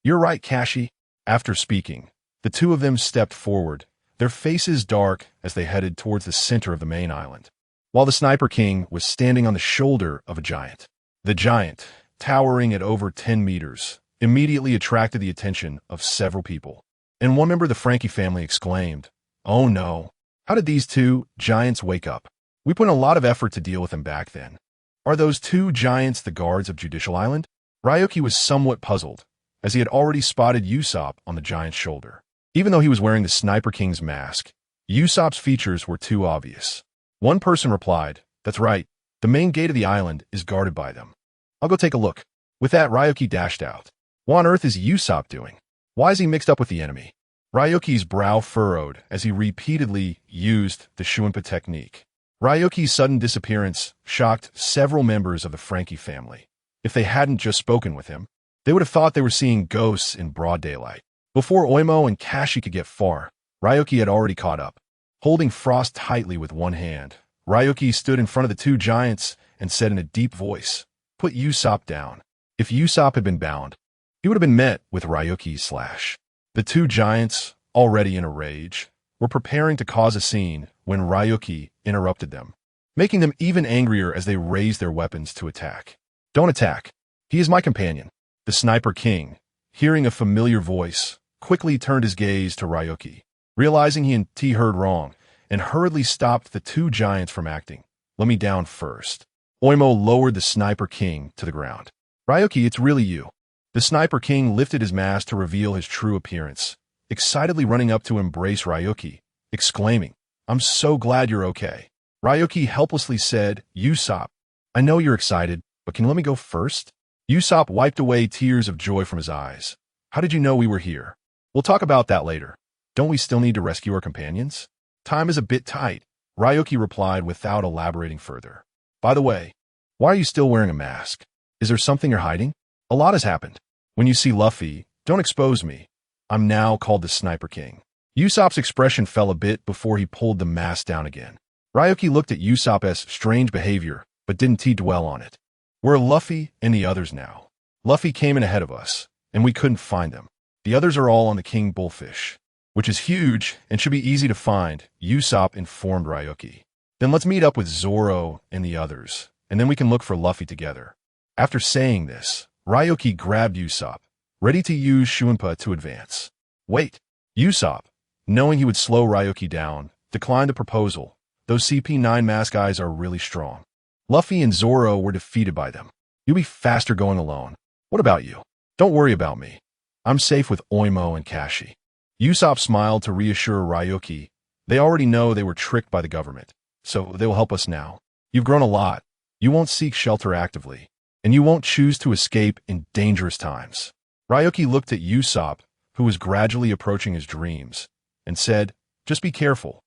[SPEAKER 1] You're right, Kashi. After speaking, the two of them stepped forward, their faces dark as they headed towards the center of the main island, while the Sniper King was standing on the shoulder of a giant. The giant, towering at over 10 meters, immediately attracted the attention of several people, and one member of the Frankie family exclaimed, Oh no, how did these two giants wake up? We put in a lot of effort to deal with them back then. Are those two giants the guards of Judicial Island? Ryuki was somewhat puzzled, as he had already spotted Usopp on the giant's shoulder. Even though he was wearing the Sniper King's mask, Usopp's features were too obvious. One person replied, That's right, the main gate of the island is guarded by them. I'll go take a look. With that, Ryuki dashed out. What on earth is Usopp doing? Why is he mixed up with the enemy? Ryuki's brow furrowed as he repeatedly used the Shuinpa technique. Ryuki's sudden disappearance shocked several members of the Frankie family. If they hadn't just spoken with him, they would have thought they were seeing ghosts in broad daylight. Before Oimo and Kashi could get far, Ryuki had already caught up. Holding Frost tightly with one hand, Ryuki stood in front of the two giants and said in a deep voice, Put Usopp down. If Usopp had been bound, he would have been met with Ryuki's slash. The two giants, already in a rage, were preparing to cause a scene when Ryuki interrupted them, making them even angrier as they raised their weapons to attack. Don't attack. He is my companion. The Sniper King, hearing a familiar voice, quickly turned his gaze to Ryuki, realizing he heard wrong, and hurriedly stopped the two giants from acting. Let me down first. Oimo lowered the Sniper King to the ground. Ryuki, it's really you. The Sniper King lifted his mask to reveal his true appearance, excitedly running up to embrace Ryuki, exclaiming, I'm so glad you're okay. Ryuki helplessly said, Usopp, I know you're excited, but can you let me go first? Usopp wiped away tears of joy from his eyes. How did you know we were here? We'll talk about that later. Don't we still need to rescue our companions? Time is a bit tight, Ryoki replied without elaborating further. By the way, why are you still wearing a mask? Is there something you're hiding? A lot has happened. When you see Luffy, don't expose me. I'm now called the Sniper King. Usopp's expression fell a bit before he pulled the mask down again. Ryoki looked at Usopp's strange behavior, but didn't dwell on it. Where are Luffy and the others now? Luffy came in ahead of us, and we couldn't find them. The others are all on the King Bullfish, which is huge and should be easy to find, Usopp informed Ryoki. Then let's meet up with Zoro and the others, and then we can look for Luffy together. After saying this, Ryoki grabbed Usopp, ready to use Shunpa to advance. Wait, Usopp, knowing he would slow Ryoki down, declined the proposal. Those CP9 mask guys are really strong. Luffy and Zoro were defeated by them. You'll be faster going alone. What about you? Don't worry about me. I'm safe with Oimo and Kashi. Usopp smiled to reassure Ryoki. They already know they were tricked by the government, so they will help us now. You've grown a lot. You won't seek shelter actively, and you won't choose to escape in dangerous times. Ryoki looked at Usopp, who was gradually approaching his dreams, and said, just be careful.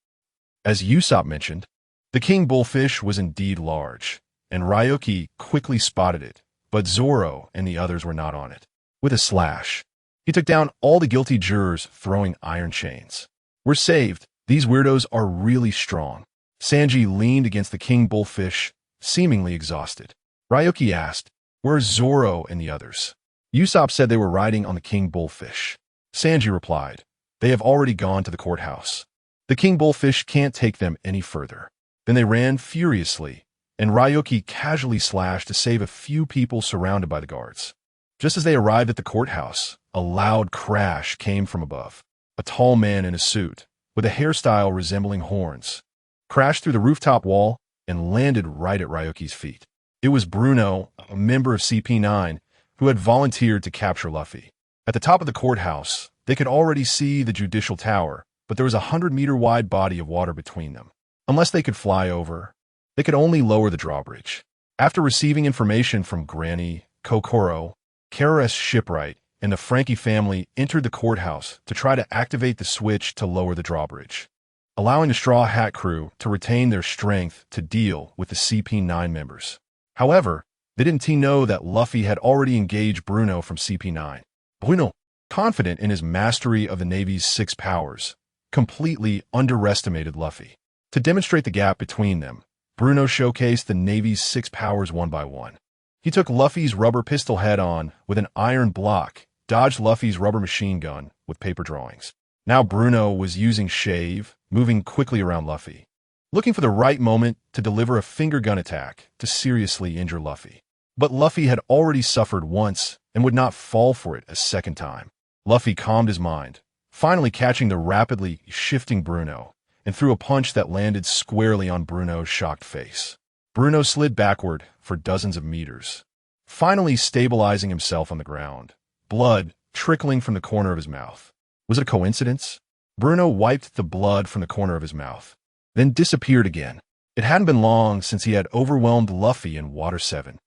[SPEAKER 1] As Usopp mentioned, the King Bullfish was indeed large, and Ryoki quickly spotted it, but Zoro and the others were not on it. With a slash, he took down all the guilty jurors, throwing iron chains. We're saved. These weirdos are really strong. Sanji leaned against the King Bullfish, seemingly exhausted. Ryoki asked, where's Zoro and the others? Usopp said they were riding on the King Bullfish. Sanji replied, they have already gone to the courthouse. The King Bullfish can't take them any further. Then they ran furiously, and Ryoki casually slashed to save a few people surrounded by the guards. Just as they arrived at the courthouse, a loud crash came from above. A tall man in a suit, with a hairstyle resembling horns, crashed through the rooftop wall and landed right at Ryoki's feet. It was Bruno, a member of CP9, who had volunteered to capture Luffy. At the top of the courthouse, they could already see the judicial tower, but there was a 100-meter-wide body of water between them. Unless they could fly over, they could only lower the drawbridge. After receiving information from Granny, Kokoro, Kara's shipwright, and the Frankie family entered the courthouse to try to activate the switch to lower the drawbridge, allowing the Straw Hat crew to retain their strength to deal with the CP9 members. However, they didn't know that Luffy had already engaged Bruno from CP9. Bruno, confident in his mastery of the Navy's 6 powers, completely underestimated Luffy. To demonstrate the gap between them, Bruno showcased the Navy's 6 powers one by one. He took Luffy's rubber pistol head-on with an iron block, dodged Luffy's rubber machine gun with paper drawings. Now Bruno was using Shave, moving quickly around Luffy, looking for the right moment to deliver a finger gun attack to seriously injure Luffy. But Luffy had already suffered once and would not fall for it a second time. Luffy calmed his mind, finally catching the rapidly shifting Bruno, and threw a punch that landed squarely on Bruno's shocked face. Bruno slid backward for dozens of meters, finally stabilizing himself on the ground, blood trickling from the corner of his mouth. Was it a coincidence? Bruno wiped the blood from the corner of his mouth, then disappeared again. It hadn't been long since he had overwhelmed Luffy in Water 7,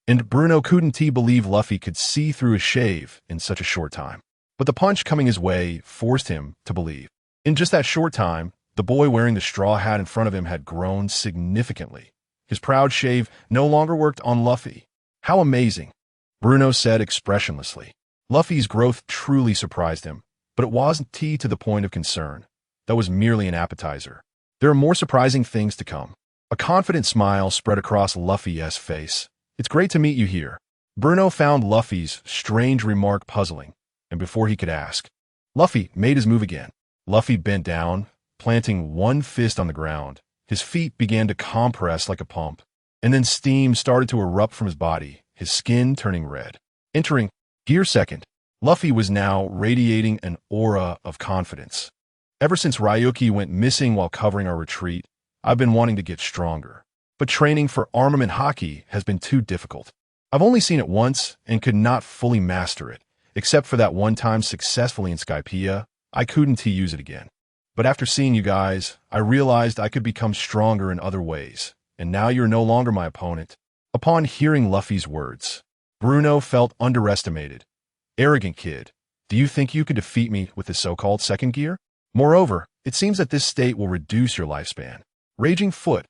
[SPEAKER 1] and Bruno couldn't believe Luffy could see through his shave in such a short time. But the punch coming his way forced him to believe. In just that short time, the boy wearing the straw hat in front of him had grown significantly. His proud shave no longer worked on Luffy. How amazing, Bruno said expressionlessly. Luffy's growth truly surprised him, but it wasn't to the point of concern. That was merely an appetizer. There are more surprising things to come. A confident smile spread across Luffy's face. It's great to meet you here. Bruno found Luffy's strange remark puzzling, and before he could ask, Luffy made his move again. Luffy bent down, planting one fist on the ground. His feet began to compress like a pump, and then steam started to erupt from his body, his skin turning red. Entering Gear Second, Luffy was now radiating an aura of confidence. Ever since Ryoki went missing while covering our retreat, I've been wanting to get stronger. But training for armament hockey has been too difficult. I've only seen it once and could not fully master it. Except for that one time successfully in Skypiea, I couldn't use it again. But after seeing you guys, I realized I could become stronger in other ways, and now you're no longer my opponent. Upon hearing Luffy's words, Bruno felt underestimated. Arrogant kid. Do you think you could defeat me with the so-called second gear? Moreover, it seems that this state will reduce your lifespan. Raging foot.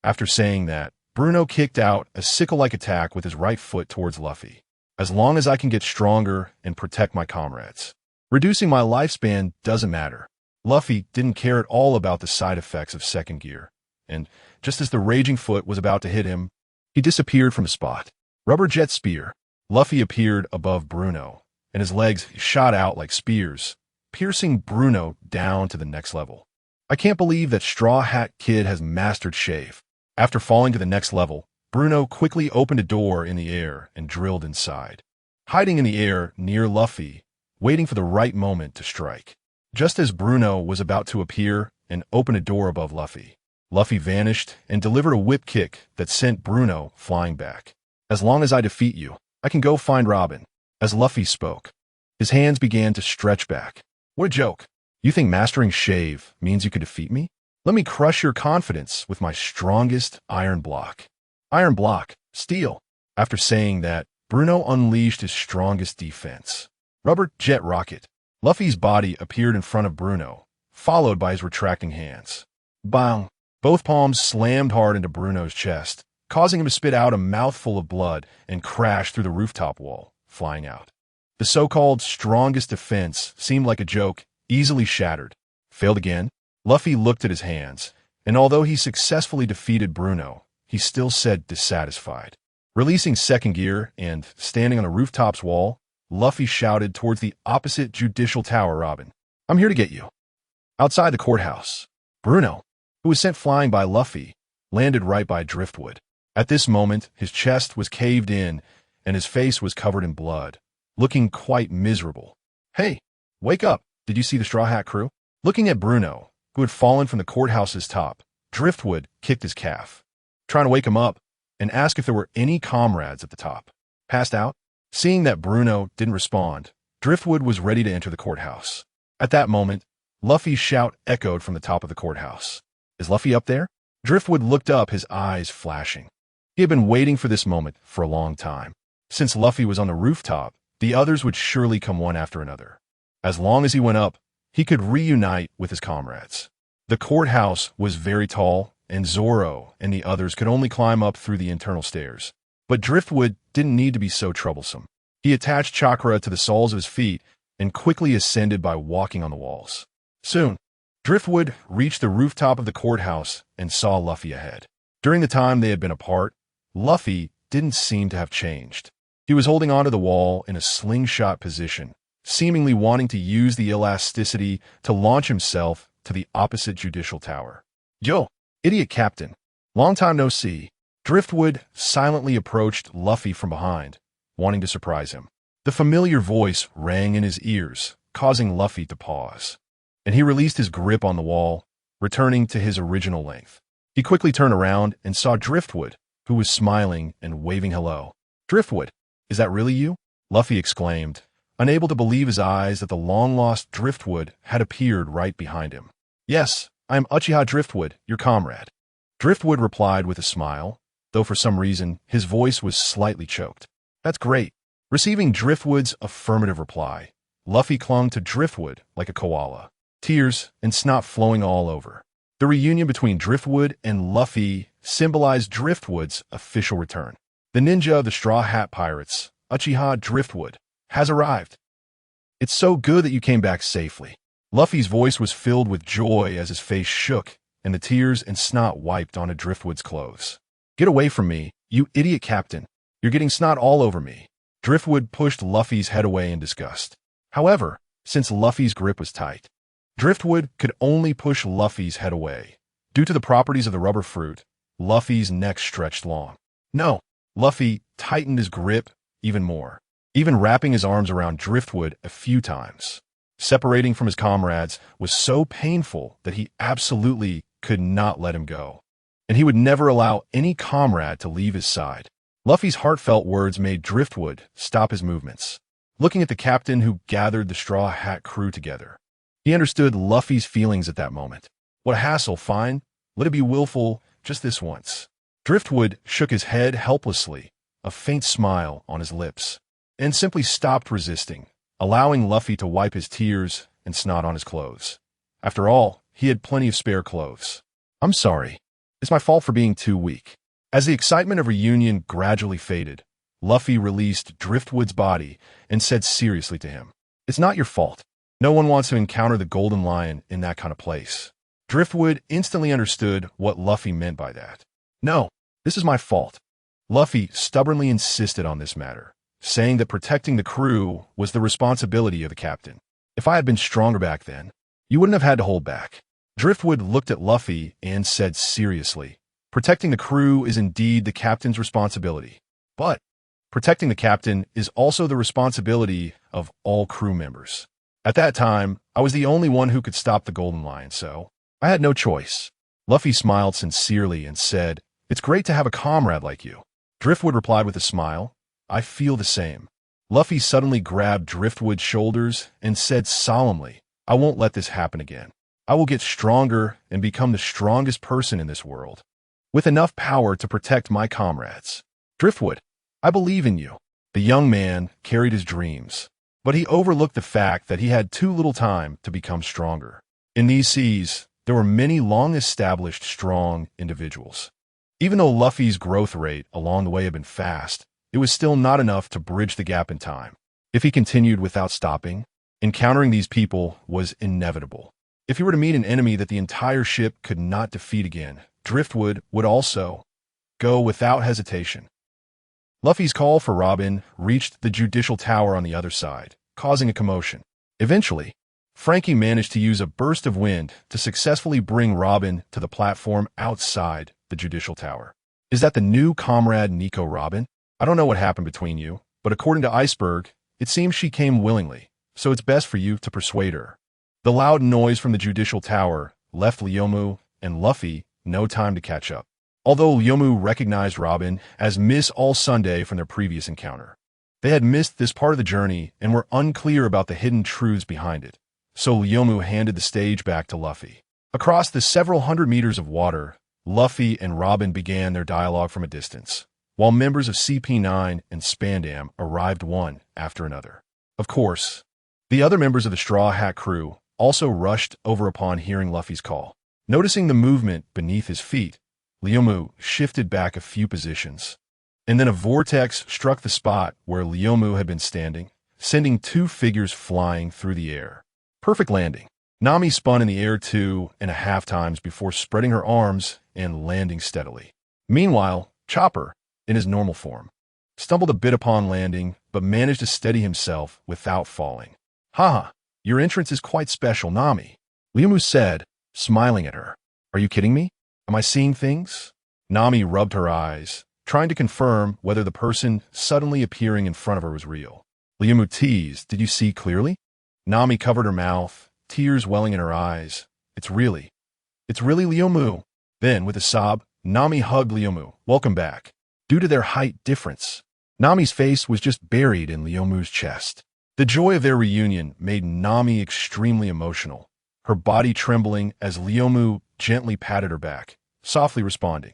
[SPEAKER 1] After saying that, Bruno kicked out a sickle-like attack with his right foot towards Luffy. As long as I can get stronger and protect my comrades. Reducing my lifespan doesn't matter. Luffy didn't care at all about the side effects of second gear. And just as the raging foot was about to hit him, he disappeared from the spot. Rubber jet spear. Luffy appeared above Bruno, and his legs shot out like spears, piercing Bruno down to the next level. I can't believe that Straw Hat Kid has mastered shave. After falling to the next level, Bruno quickly opened a door in the air and drilled inside. Hiding in the air near Luffy, waiting for the right moment to strike. Just as Bruno was about to appear and open a door above Luffy, Luffy vanished and delivered a whip kick that sent Bruno flying back. As long as I defeat you, I can go find Robin. As Luffy spoke, his hands began to stretch back. What a joke. You think mastering shave means you could defeat me? Let me crush your confidence with my strongest iron block. Iron block, steel. After saying that, Bruno unleashed his strongest defense. Rubber jet rocket. Luffy's body appeared in front of Bruno, followed by his retracting hands. Bang! Both palms slammed hard into Bruno's chest, causing him to spit out a mouthful of blood and crash through the rooftop wall, flying out. The so-called strongest defense seemed like a joke, easily shattered. Failed again? Luffy looked at his hands, and although he successfully defeated Bruno, he still said dissatisfied. Releasing second gear and standing on the rooftop's wall, Luffy shouted towards the opposite judicial tower Robin. I'm here to get you. Outside the courthouse, Bruno, who was sent flying by Luffy, landed right by Driftwood. At this moment, his chest was caved in, and his face was covered in blood, looking quite miserable. Hey, wake up. Did you see the Straw Hat crew? Looking at Bruno, who had fallen from the courthouse's top, Driftwood kicked his calf, trying to wake him up and ask if there were any comrades at the top. Passed out? Seeing that Bruno didn't respond, Driftwood was ready to enter the courthouse. At that moment, Luffy's shout echoed from the top of the courthouse. Is Luffy up there? Driftwood looked up, his eyes flashing. He had been waiting for this moment for a long time. Since Luffy was on the rooftop, the others would surely come one after another. As long as he went up, he could reunite with his comrades. The courthouse was very tall, and Zoro and the others could only climb up through the internal stairs. But Driftwood didn't need to be so troublesome. He attached chakra to the soles of his feet and quickly ascended by walking on the walls. Soon, Driftwood reached the rooftop of the courthouse and saw Luffy ahead. During the time they had been apart, Luffy didn't seem to have changed. He was holding onto the wall in a slingshot position, seemingly wanting to use the elasticity to launch himself to the opposite judicial tower. Yo, idiot captain. Long time no see. Driftwood silently approached Luffy from behind, wanting to surprise him. The familiar voice rang in his ears, causing Luffy to pause. And he released his grip on the wall, returning to his original length. He quickly turned around and saw Driftwood, who was smiling and waving hello. Driftwood, is that really you? Luffy exclaimed, unable to believe his eyes that the long-lost Driftwood had appeared right behind him. Yes, I am Uchiha Driftwood, your comrade. Driftwood replied with a smile, though for some reason his voice was slightly choked. That's great. Receiving Driftwood's affirmative reply, Luffy clung to Driftwood like a koala, tears and snot flowing all over. The reunion between Driftwood and Luffy symbolized Driftwood's official return. The ninja of the Straw Hat Pirates, Uchiha Driftwood, has arrived. It's so good that you came back safely. Luffy's voice was filled with joy as his face shook and the tears and snot wiped onto Driftwood's clothes. Get away from me, you idiot captain. You're getting snot all over me. Driftwood pushed Luffy's head away in disgust. However, since Luffy's grip was tight, Driftwood could only push Luffy's head away. Due to the properties of the rubber fruit, Luffy's neck stretched long. No, Luffy tightened his grip even more, even wrapping his arms around Driftwood a few times. Separating from his comrades was so painful that he absolutely could not let him go, and he would never allow any comrade to leave his side. Luffy's heartfelt words made Driftwood stop his movements. Looking at the captain who gathered the Straw Hat crew together, he understood Luffy's feelings at that moment. What a hassle, fine. Let it be willful just this once. Driftwood shook his head helplessly, a faint smile on his lips, and simply stopped resisting, allowing Luffy to wipe his tears and snot on his clothes. After all, he had plenty of spare clothes. I'm sorry. It's my fault for being too weak. As the excitement of reunion gradually faded, Luffy released Driftwood's body and said seriously to him, "It's not your fault. No one wants to encounter the Golden Lion in that kind of place." Driftwood instantly understood what Luffy meant by that. "No, this is my fault." Luffy stubbornly insisted on this matter, saying that protecting the crew was the responsibility of the captain. "If I had been stronger back then, you wouldn't have had to hold back." Driftwood looked at Luffy and said seriously, "Protecting the crew is indeed the captain's responsibility. But protecting the captain is also the responsibility of all crew members. At that time, I was the only one who could stop the Golden Lion, so I had no choice." Luffy smiled sincerely and said, "It's great to have a comrade like you." Driftwood replied with a smile, "I feel the same." Luffy suddenly grabbed Driftwood's shoulders and said solemnly, "I won't let this happen again. I will get stronger and become the strongest person in this world, with enough power to protect my comrades. Driftwood, I believe in you." The young man carried his dreams, but he overlooked the fact that he had too little time to become stronger. In these seas, there were many long-established, strong individuals. Even though Luffy's growth rate along the way had been fast, it was still not enough to bridge the gap in time. If he continued without stopping, encountering these people was inevitable. If he were to meet an enemy that the entire ship could not defeat again, Driftwood would also go without hesitation. Luffy's call for Robin reached the judicial tower on the other side, causing a commotion. Eventually, Frankie managed to use a burst of wind to successfully bring Robin to the platform outside the judicial tower. "Is that the new comrade Nico Robin? I don't know what happened between you, but according to Iceberg, it seems she came willingly, so it's best for you to persuade her." The loud noise from the judicial tower left Lyomu and Luffy no time to catch up. Although Lyomu recognized Robin as Miss All Sunday from their previous encounter, they had missed this part of the journey and were unclear about the hidden truths behind it, so Lyomu handed the stage back to Luffy. Across the several hundred meters of water, Luffy and Robin began their dialogue from a distance, while members of CP9 and Spandam arrived one after another. Of course, the other members of the Straw Hat crew also rushed over upon hearing Luffy's call. Noticing the movement beneath his feet, Lyomu shifted back a few positions, and then a vortex struck the spot where Lyomu had been standing, sending two figures flying through the air. Perfect landing. Nami spun in the air 2.5 times before spreading her arms and landing steadily. Meanwhile, Chopper, in his normal form, stumbled a bit upon landing, but managed to steady himself without falling. "Haha, your entrance is quite special, Nami," Lyomu said, smiling at her. "Are you kidding me? Am I seeing things?" Nami rubbed her eyes, trying to confirm whether the person suddenly appearing in front of her was real. Lyomu teased, "Did you see clearly?" Nami covered her mouth, tears welling in her eyes. It's really Lyomu." Then, with a sob, Nami hugged Lyomu. "Welcome back." Due to their height difference, Nami's face was just buried in Lyomu's chest. The joy of their reunion made Nami extremely emotional, her body trembling as Lyomu gently patted her back, softly responding,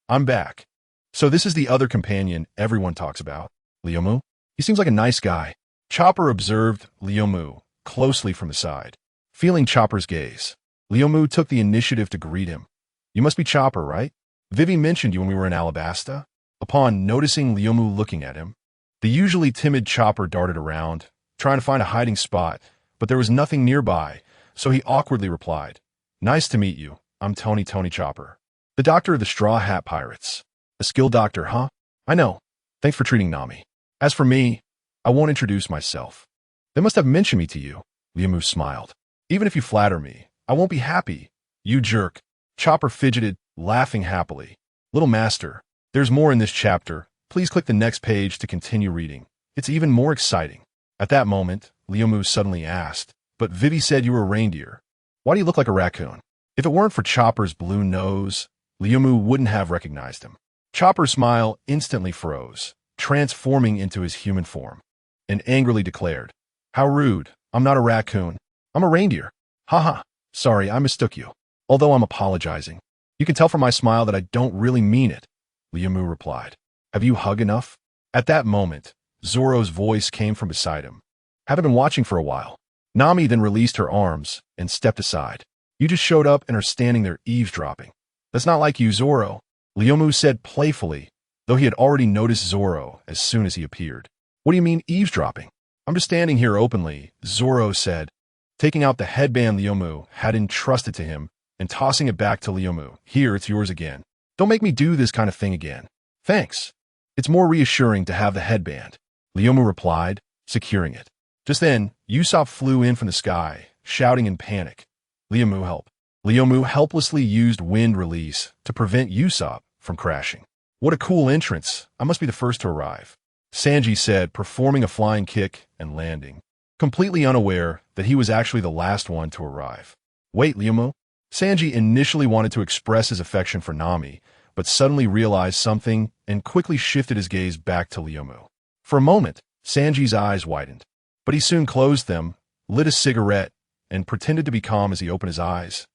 [SPEAKER 1] "I'm back. So this is the other companion everyone talks about, Lyomu? He seems like a nice guy." Chopper observed Lyomu closely from the side. Feeling Chopper's gaze, Lyomu took the initiative to greet him. "You must be Chopper, right? Vivi mentioned you when we were in Alabasta." Upon noticing Lyomu looking at him, the usually timid Chopper darted around, trying to find a hiding spot, but there was nothing nearby, so he awkwardly replied, "Nice to meet you. I'm Tony Chopper, the doctor of the Straw Hat Pirates." "A skilled doctor, huh? I know. Thanks for treating Nami. As for me, I won't introduce myself." "They must have mentioned me to you," Lyomu smiled. "Even if you flatter me, I won't be happy. You jerk." Chopper fidgeted, laughing happily. "Little master, there's more in this chapter. Please click the next page to continue reading. It's even more exciting." At that moment, Lyomu suddenly asked, "But Vivi said you were a reindeer. Why do you look like a raccoon?" If it weren't for Chopper's blue nose, Lyomu wouldn't have recognized him. Chopper's smile instantly froze, transforming into his human form, and angrily declared, "How rude. I'm not a raccoon. I'm a reindeer. Haha. Sorry, I mistook you. Although I'm apologizing. You can tell from my smile that I don't really mean it," Lyomu replied. "Have you hug enough?" At that moment, Zoro's voice came from beside him. Haven't been watching for a while. Nami then released her arms and stepped aside. You just showed up and are standing there eavesdropping. That's not like you, Zoro, Leomu said playfully, though he had already noticed Zoro as soon as he appeared. What do you mean eavesdropping? I'm just standing here openly, Zoro said, taking out the headband Leomu had entrusted to him and tossing it back to Leomu. Here, it's yours again. Don't make me do this kind of thing again. Thanks. It's more reassuring to have the headband, Leomu replied, securing it. Just then, Usopp flew in from the sky, shouting in panic. Leomu, help. Leomu helplessly used wind release to prevent Usopp from crashing. What a cool entrance. I must be the first to arrive, Sanji said, performing a flying kick and landing, completely unaware that he was actually the last one to arrive. Wait, Leomu? Sanji initially wanted to express his affection for Nami, but suddenly realized something and quickly shifted his gaze back to Leomu. For a moment, Sanji's eyes widened, but he soon closed them, lit a cigarette, and pretended to be calm as he opened his eyes.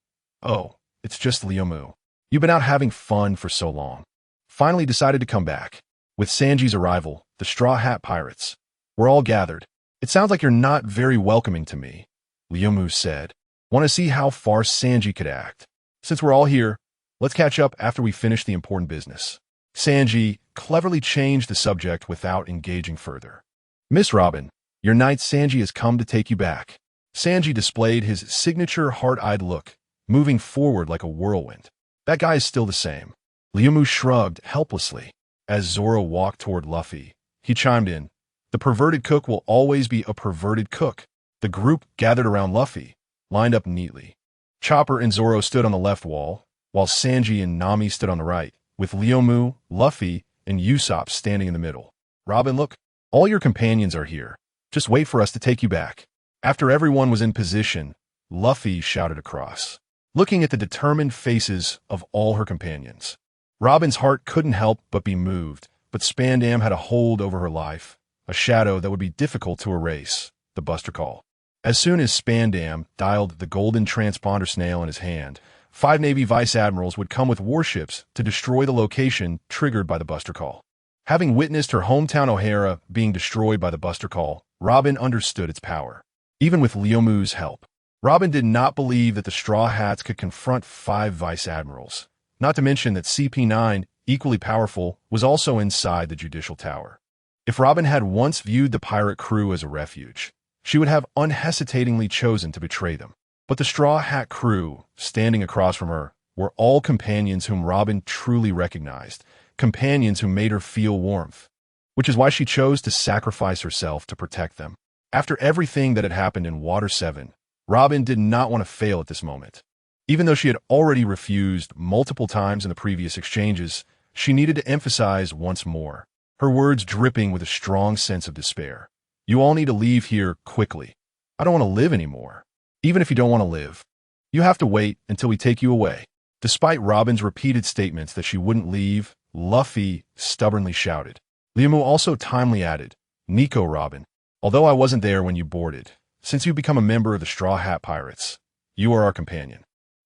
[SPEAKER 1] Oh, it's just Leomu. You've been out having fun for so long. Finally decided to come back. With Sanji's arrival, the Straw Hat Pirates were all gathered. It sounds like you're not very welcoming to me, Leomu said. Want to see how far Sanji could act. Since we're all here, let's catch up after we finish the important business. Sanji cleverly changed the subject without engaging further. Miss Robin, your knight Sanji has come to take you back. Sanji displayed his signature hard-eyed look, moving forward like a whirlwind. That guy is still the same. Leomu shrugged helplessly. As Zoro walked toward Luffy, he chimed in, the perverted cook will always be a perverted cook. The group gathered around Luffy, lined up neatly. Chopper and Zoro stood on the left wall, while Sanji and Nami stood on the right, with Leomu, Luffy, and Usopp standing in the middle. Robin, look, all your companions are here. Just wait for us to take you back. After everyone was in position, Luffy shouted across, looking at the determined faces of all her companions. Robin's heart couldn't help but be moved, but Spandam had a hold over her life, a shadow that would be difficult to erase, the Buster Call. As soon as Spandam dialed the golden transponder snail in his hand, 5 Navy vice admirals would come with warships to destroy the location triggered by the Buster Call. Having witnessed her hometown O'Hara being destroyed by the Buster Call, Robin understood its power. Even with Leomu's help, Robin did not believe that the Straw Hats could confront 5 vice admirals. Not to mention that CP9, equally powerful, was also inside the Judicial Tower. If Robin had once viewed the pirate crew as a refuge, she would have unhesitatingly chosen to betray them. But the Straw Hat crew, standing across from her, were all companions whom Robin truly recognized, companions who made her feel warmth, which is why she chose to sacrifice herself to protect them. After everything that had happened in Water 7, Robin did not want to fail at this moment. Even though she had already refused multiple times in the previous exchanges, she needed to emphasize once more, her words dripping with a strong sense of despair. You all need to leave here quickly. I don't want to live anymore. Even if you don't want to live, you have to wait until we take you away. Despite Robin's repeated statements that she wouldn't leave, Luffy stubbornly shouted. Leomu also timely added, Nico, Robin, although I wasn't there when you boarded, since you've become a member of the Straw Hat Pirates, you are our companion.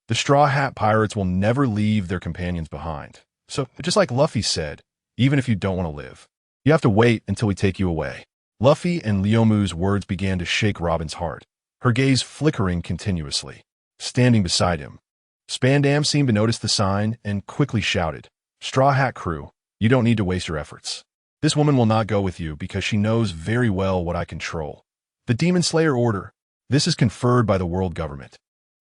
[SPEAKER 1] The Straw Hat Pirates will never leave their companions behind. So, just like Luffy said, even if you don't want to live, you have to wait until we take you away. Luffy and Leomu's words began to shake Robin's heart, her gaze flickering continuously. Standing beside him, Spandam seemed to notice the sign and quickly shouted, Straw Hat crew, you don't need to waste your efforts. This woman will not go with you because she knows very well what I control. The Demon Slayer Order. This is conferred by the world government,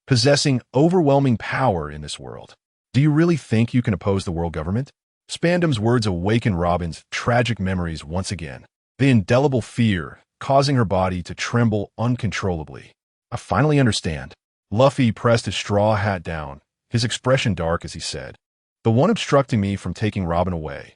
[SPEAKER 1] possessing overwhelming power in this world. Do you really think you can oppose the world government? Spandam's words awakened Robin's tragic memories once again, the indelible fear causing her body to tremble uncontrollably. I finally understand. Luffy pressed his straw hat down, his expression dark as he said, the one obstructing me from taking Robin away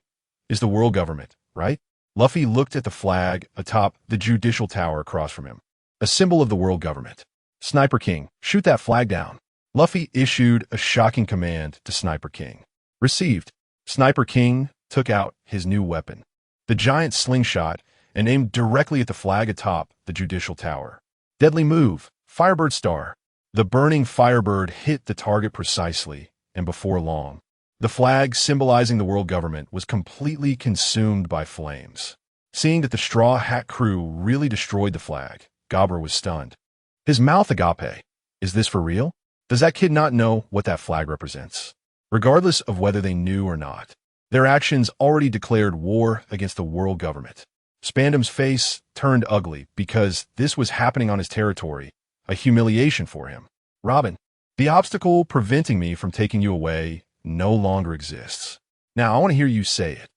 [SPEAKER 1] is the world government, right? Luffy looked at the flag atop the Judicial Tower across from him, a symbol of the world government. Sniper King, shoot that flag down. Luffy issued a shocking command to Sniper King. Received. Sniper King took out his new weapon, the giant slingshot, and aimed directly at the flag atop the Judicial Tower. Deadly move, Firebird Star. The burning Firebird hit the target precisely, and before long, the flag symbolizing the world government was completely consumed by flames. Seeing that the Straw Hat crew really destroyed the flag, Gabra was stunned. His mouth agape. Is this for real? Does that kid not know what that flag represents? Regardless of whether they knew or not, their actions already declared war against the world government. Spandam's face turned ugly because this was happening on his territory, a humiliation for him. Robin, the obstacle preventing me from taking you away no longer exists. Now I want to hear you say it.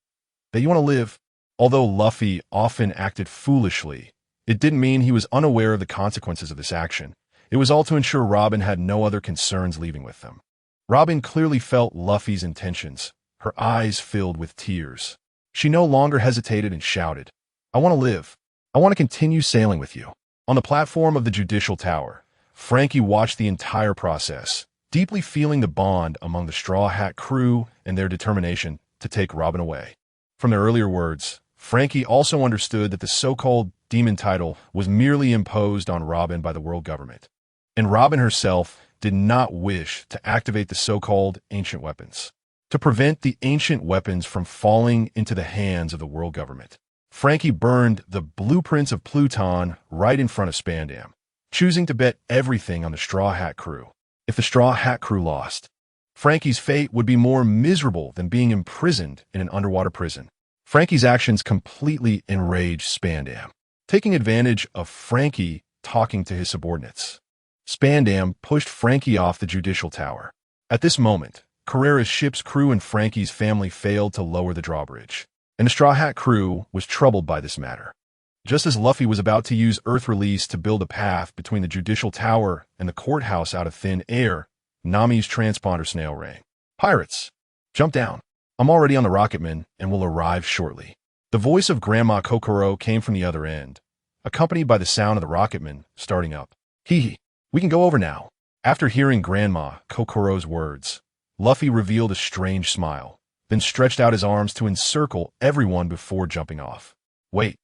[SPEAKER 1] That you want to live. Although Luffy often acted foolishly, it didn't mean he was unaware of the consequences of this action. It was all to ensure Robin had no other concerns leaving with them. Robin clearly felt Luffy's intentions. Her eyes filled with tears. She no longer hesitated and shouted, I want to live. I want to continue sailing with you. On the platform of the Judicial Tower, Frankie watched the entire process, deeply feeling the bond among the Straw Hat crew and their determination to take Robin away. From their earlier words, Frankie also understood that the so-called demon title was merely imposed on Robin by the world government, and Robin herself did not wish to activate the so-called ancient weapons. To prevent the ancient weapons from falling into the hands of the world government, Frankie burned the blueprints of Pluton right in front of Spandam, choosing to bet everything on the Straw Hat crew. If the Straw Hat crew lost, Frankie's fate would be more miserable than being imprisoned in an underwater prison. Frankie's actions completely enraged Spandam. Taking advantage of Frankie talking to his subordinates, Spandam pushed Frankie off the Judicial Tower. At this moment, Carrera's ship's crew and Frankie's family failed to lower the drawbridge, and the Straw Hat crew was troubled by this matter. Just as Luffy was about to use Earth Release to build a path between the Judicial Tower and the courthouse out of thin air, Nami's transponder snail rang. Pirates, jump down. I'm already on the Rocketman and will arrive shortly. The voice of Grandma Kokoro came from the other end, accompanied by the sound of the Rocketman starting up. He, we can go over now. After hearing Grandma Kokoro's words, Luffy revealed a strange smile, then stretched out his arms to encircle everyone before jumping off. Wait,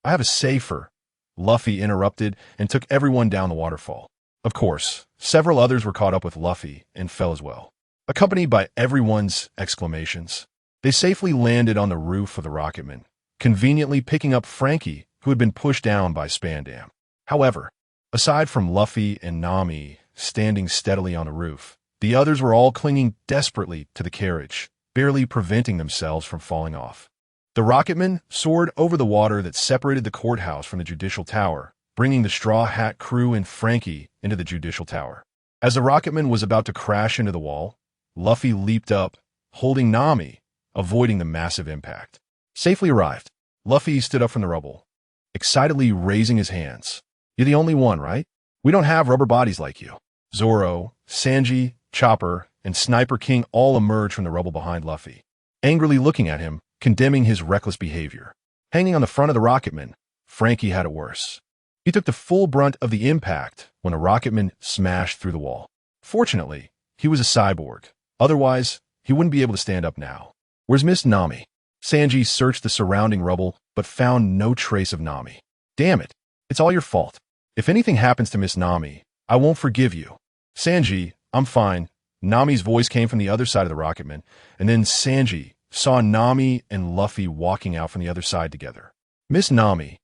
[SPEAKER 1] I have a safer, Luffy interrupted and took everyone down the waterfall. Of course, several others were caught up with Luffy and fell as well. Accompanied by everyone's exclamations, they safely landed on the roof of the Rocketman, conveniently picking up Frankie, who had been pushed down by Spandam. However, aside from Luffy and Nami standing steadily on the roof, the others were all clinging desperately to the carriage, barely preventing themselves from falling off. The Rocketman soared over the water that separated the courthouse from the Judicial Tower, bringing the Straw Hat crew and Frankie into the Judicial Tower. As the Rocketman was about to crash into the wall, Luffy leaped up, holding Nami, avoiding the massive impact. Safely arrived, Luffy stood up from the rubble, excitedly raising his hands. You're the only one, right? We don't have rubber bodies like you. Zoro, Sanji, Chopper, and Sniper King all emerged from the rubble behind Luffy, angrily looking at him, condemning his reckless behavior. Hanging on the front of the Rocketman, Frankie had it worse. He took the full brunt of the impact when the Rocketman smashed through the wall. Fortunately, he was a cyborg. Otherwise, he wouldn't be able to stand up now. Where's Miss Nami? Sanji searched the surrounding rubble, but found no trace of Nami. Damn it, it's all your fault. If anything happens to Miss Nami, I won't forgive you. Sanji, I'm fine. Nami's voice came from the other side of the Rocketman, and then Sanji saw Nami and Luffy walking out from the other side together. Miss Nami,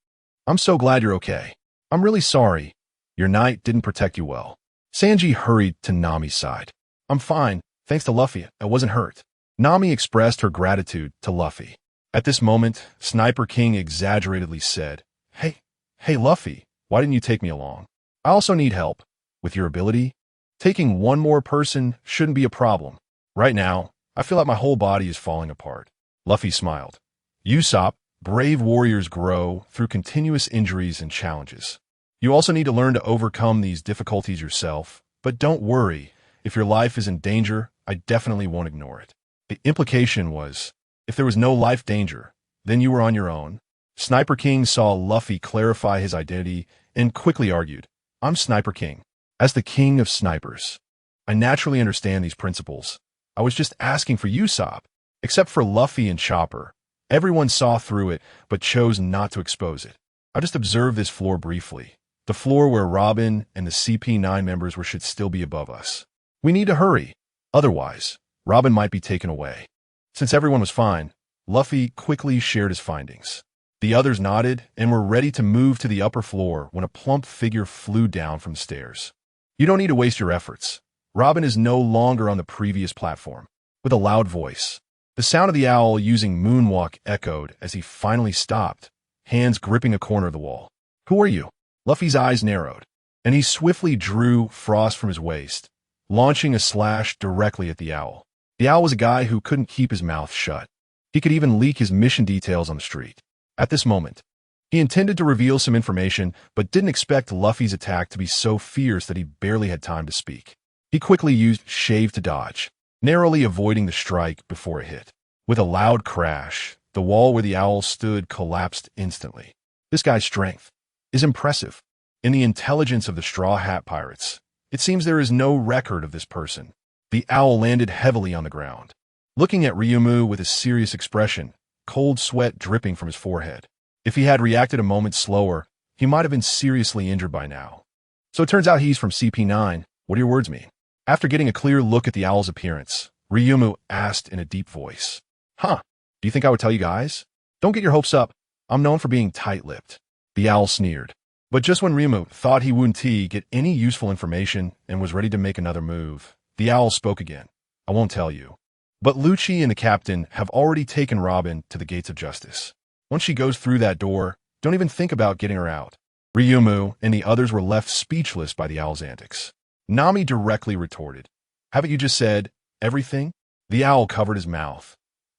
[SPEAKER 1] I'm so glad you're okay. I'm really sorry. Your knight didn't protect you well. Sanji hurried to Nami's side. I'm fine. Thanks to Luffy, I wasn't hurt. Nami expressed her gratitude to Luffy. At this moment, Sniper King exaggeratedly said, Hey Luffy, why didn't you take me along? I also need help. With your ability, taking one more person shouldn't be a problem. Right now, I feel like my whole body is falling apart. Luffy smiled. Usopp, brave warriors grow through continuous injuries and challenges. You also need to learn to overcome these difficulties yourself, but don't worry. If your life is in danger, I definitely won't ignore it. The implication was, if there was no life danger, then you were on your own. Sniper King saw Luffy clarify his identity and quickly argued, I'm Sniper King. As the king of snipers, I naturally understand these principles. I was just asking for Usopp. Except for Luffy and Chopper, everyone saw through it but chose not to expose it. I just observed this floor briefly. The floor where Robin and the CP9 members should still be above us. We need to hurry. Otherwise, Robin might be taken away. Since everyone was fine, Luffy quickly shared his findings. The others nodded and were ready to move to the upper floor when a plump figure flew down from the stairs. You don't need to waste your efforts. Robin is no longer on the previous platform. With a loud voice, the sound of the owl using moonwalk echoed as he finally stopped, hands gripping a corner of the wall. Who are you? Luffy's eyes narrowed, and he swiftly drew frost from his waist, launching a slash directly at the owl. The owl was a guy who couldn't keep his mouth shut. He could even leak his mission details on the street. At this moment, he intended to reveal some information, but didn't expect Luffy's attack to be so fierce that he barely had time to speak. He quickly used Shave to dodge, narrowly avoiding the strike before it hit. With a loud crash, the wall where the owl stood collapsed instantly. This guy's strength is impressive. In the intelligence of the Straw Hat Pirates, it seems there is no record of this person. The owl landed heavily on the ground, looking at Ryumu with a serious expression, cold sweat dripping from his forehead. If he had reacted a moment slower, he might have been seriously injured by now. So it turns out he's from CP9. What do your words mean? After getting a clear look at the owl's appearance, Ryumu asked in a deep voice. Huh, do you think I would tell you guys? Don't get your hopes up. I'm known for being tight-lipped. The owl sneered. But just when Ryumu thought he wouldn't get any useful information and was ready to make another move, the owl spoke again. I won't tell you. But Lucci and the captain have already taken Robin to the gates of justice. Once she goes through that door, don't even think about getting her out. Ryumu and the others were left speechless by the owl's antics. Nami directly retorted. Haven't you just said everything? The owl covered his mouth.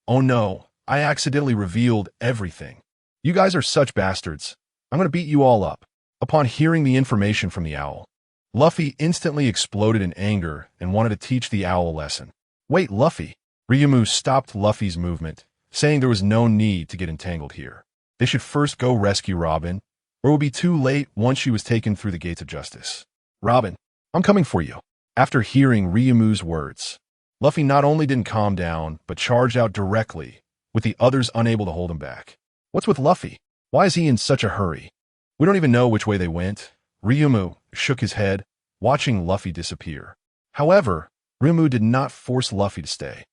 [SPEAKER 1] Oh no, I accidentally revealed everything. You guys are such bastards. I'm going to beat you all up. Upon hearing the information from the owl, Luffy instantly exploded in anger and wanted to teach the owl a lesson. Wait, Luffy. Ryumu stopped Luffy's movement, saying there was no need to get entangled here. They should first go rescue Robin, or it would be too late once she was taken through the gates of justice. Robin, I'm coming for you. After hearing Ryumu's words, Luffy not only didn't calm down, but charged out directly, with the others unable to hold him back. What's with Luffy? Why is he in such a hurry? We don't even know which way they went. Ryumu shook his head, watching Luffy disappear. However, Ryumu did not force Luffy to stay.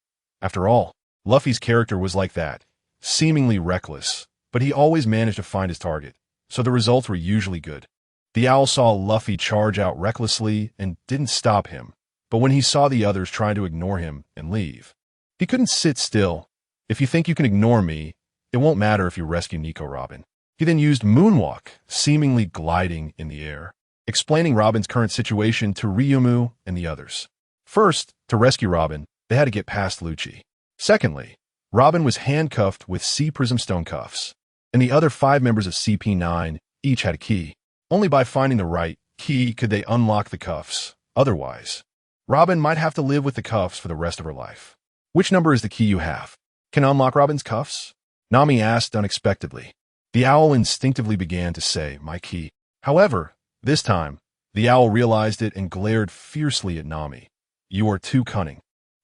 [SPEAKER 1] After all, Luffy's character was like that, seemingly reckless, but he always managed to find his target, so the results were usually good. The owl saw Luffy charge out recklessly and didn't stop him, but when he saw the others trying to ignore him and leave, he couldn't sit still. If you think you can ignore me, it won't matter if you rescue Nico, Robin. He then used Moonwalk, seemingly gliding in the air, explaining Robin's current situation to Ryumu and the others. First, to rescue Robin, they had to get past Lucci. Secondly, Robin was handcuffed with Sea Prism Stone cuffs, and the other 5 members of CP9 each had a key. Only by finding the right key could they unlock the cuffs. Otherwise, Robin might have to live with the cuffs for the rest of her life. Which number is the key you have? Can I unlock Robin's cuffs? Nami asked unexpectedly. The owl instinctively began to say, my key. However, this time, the owl realized it and glared fiercely at Nami. You are too cunning.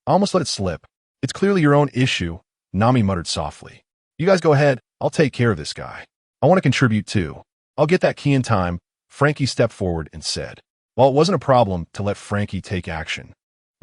[SPEAKER 1] I almost let it slip. It's clearly your own issue, Nami muttered softly. You guys go ahead. I'll take care of this guy. I want to contribute too. I'll get that key in time. Frankie stepped forward and said. While it wasn't a problem to let Frankie take action,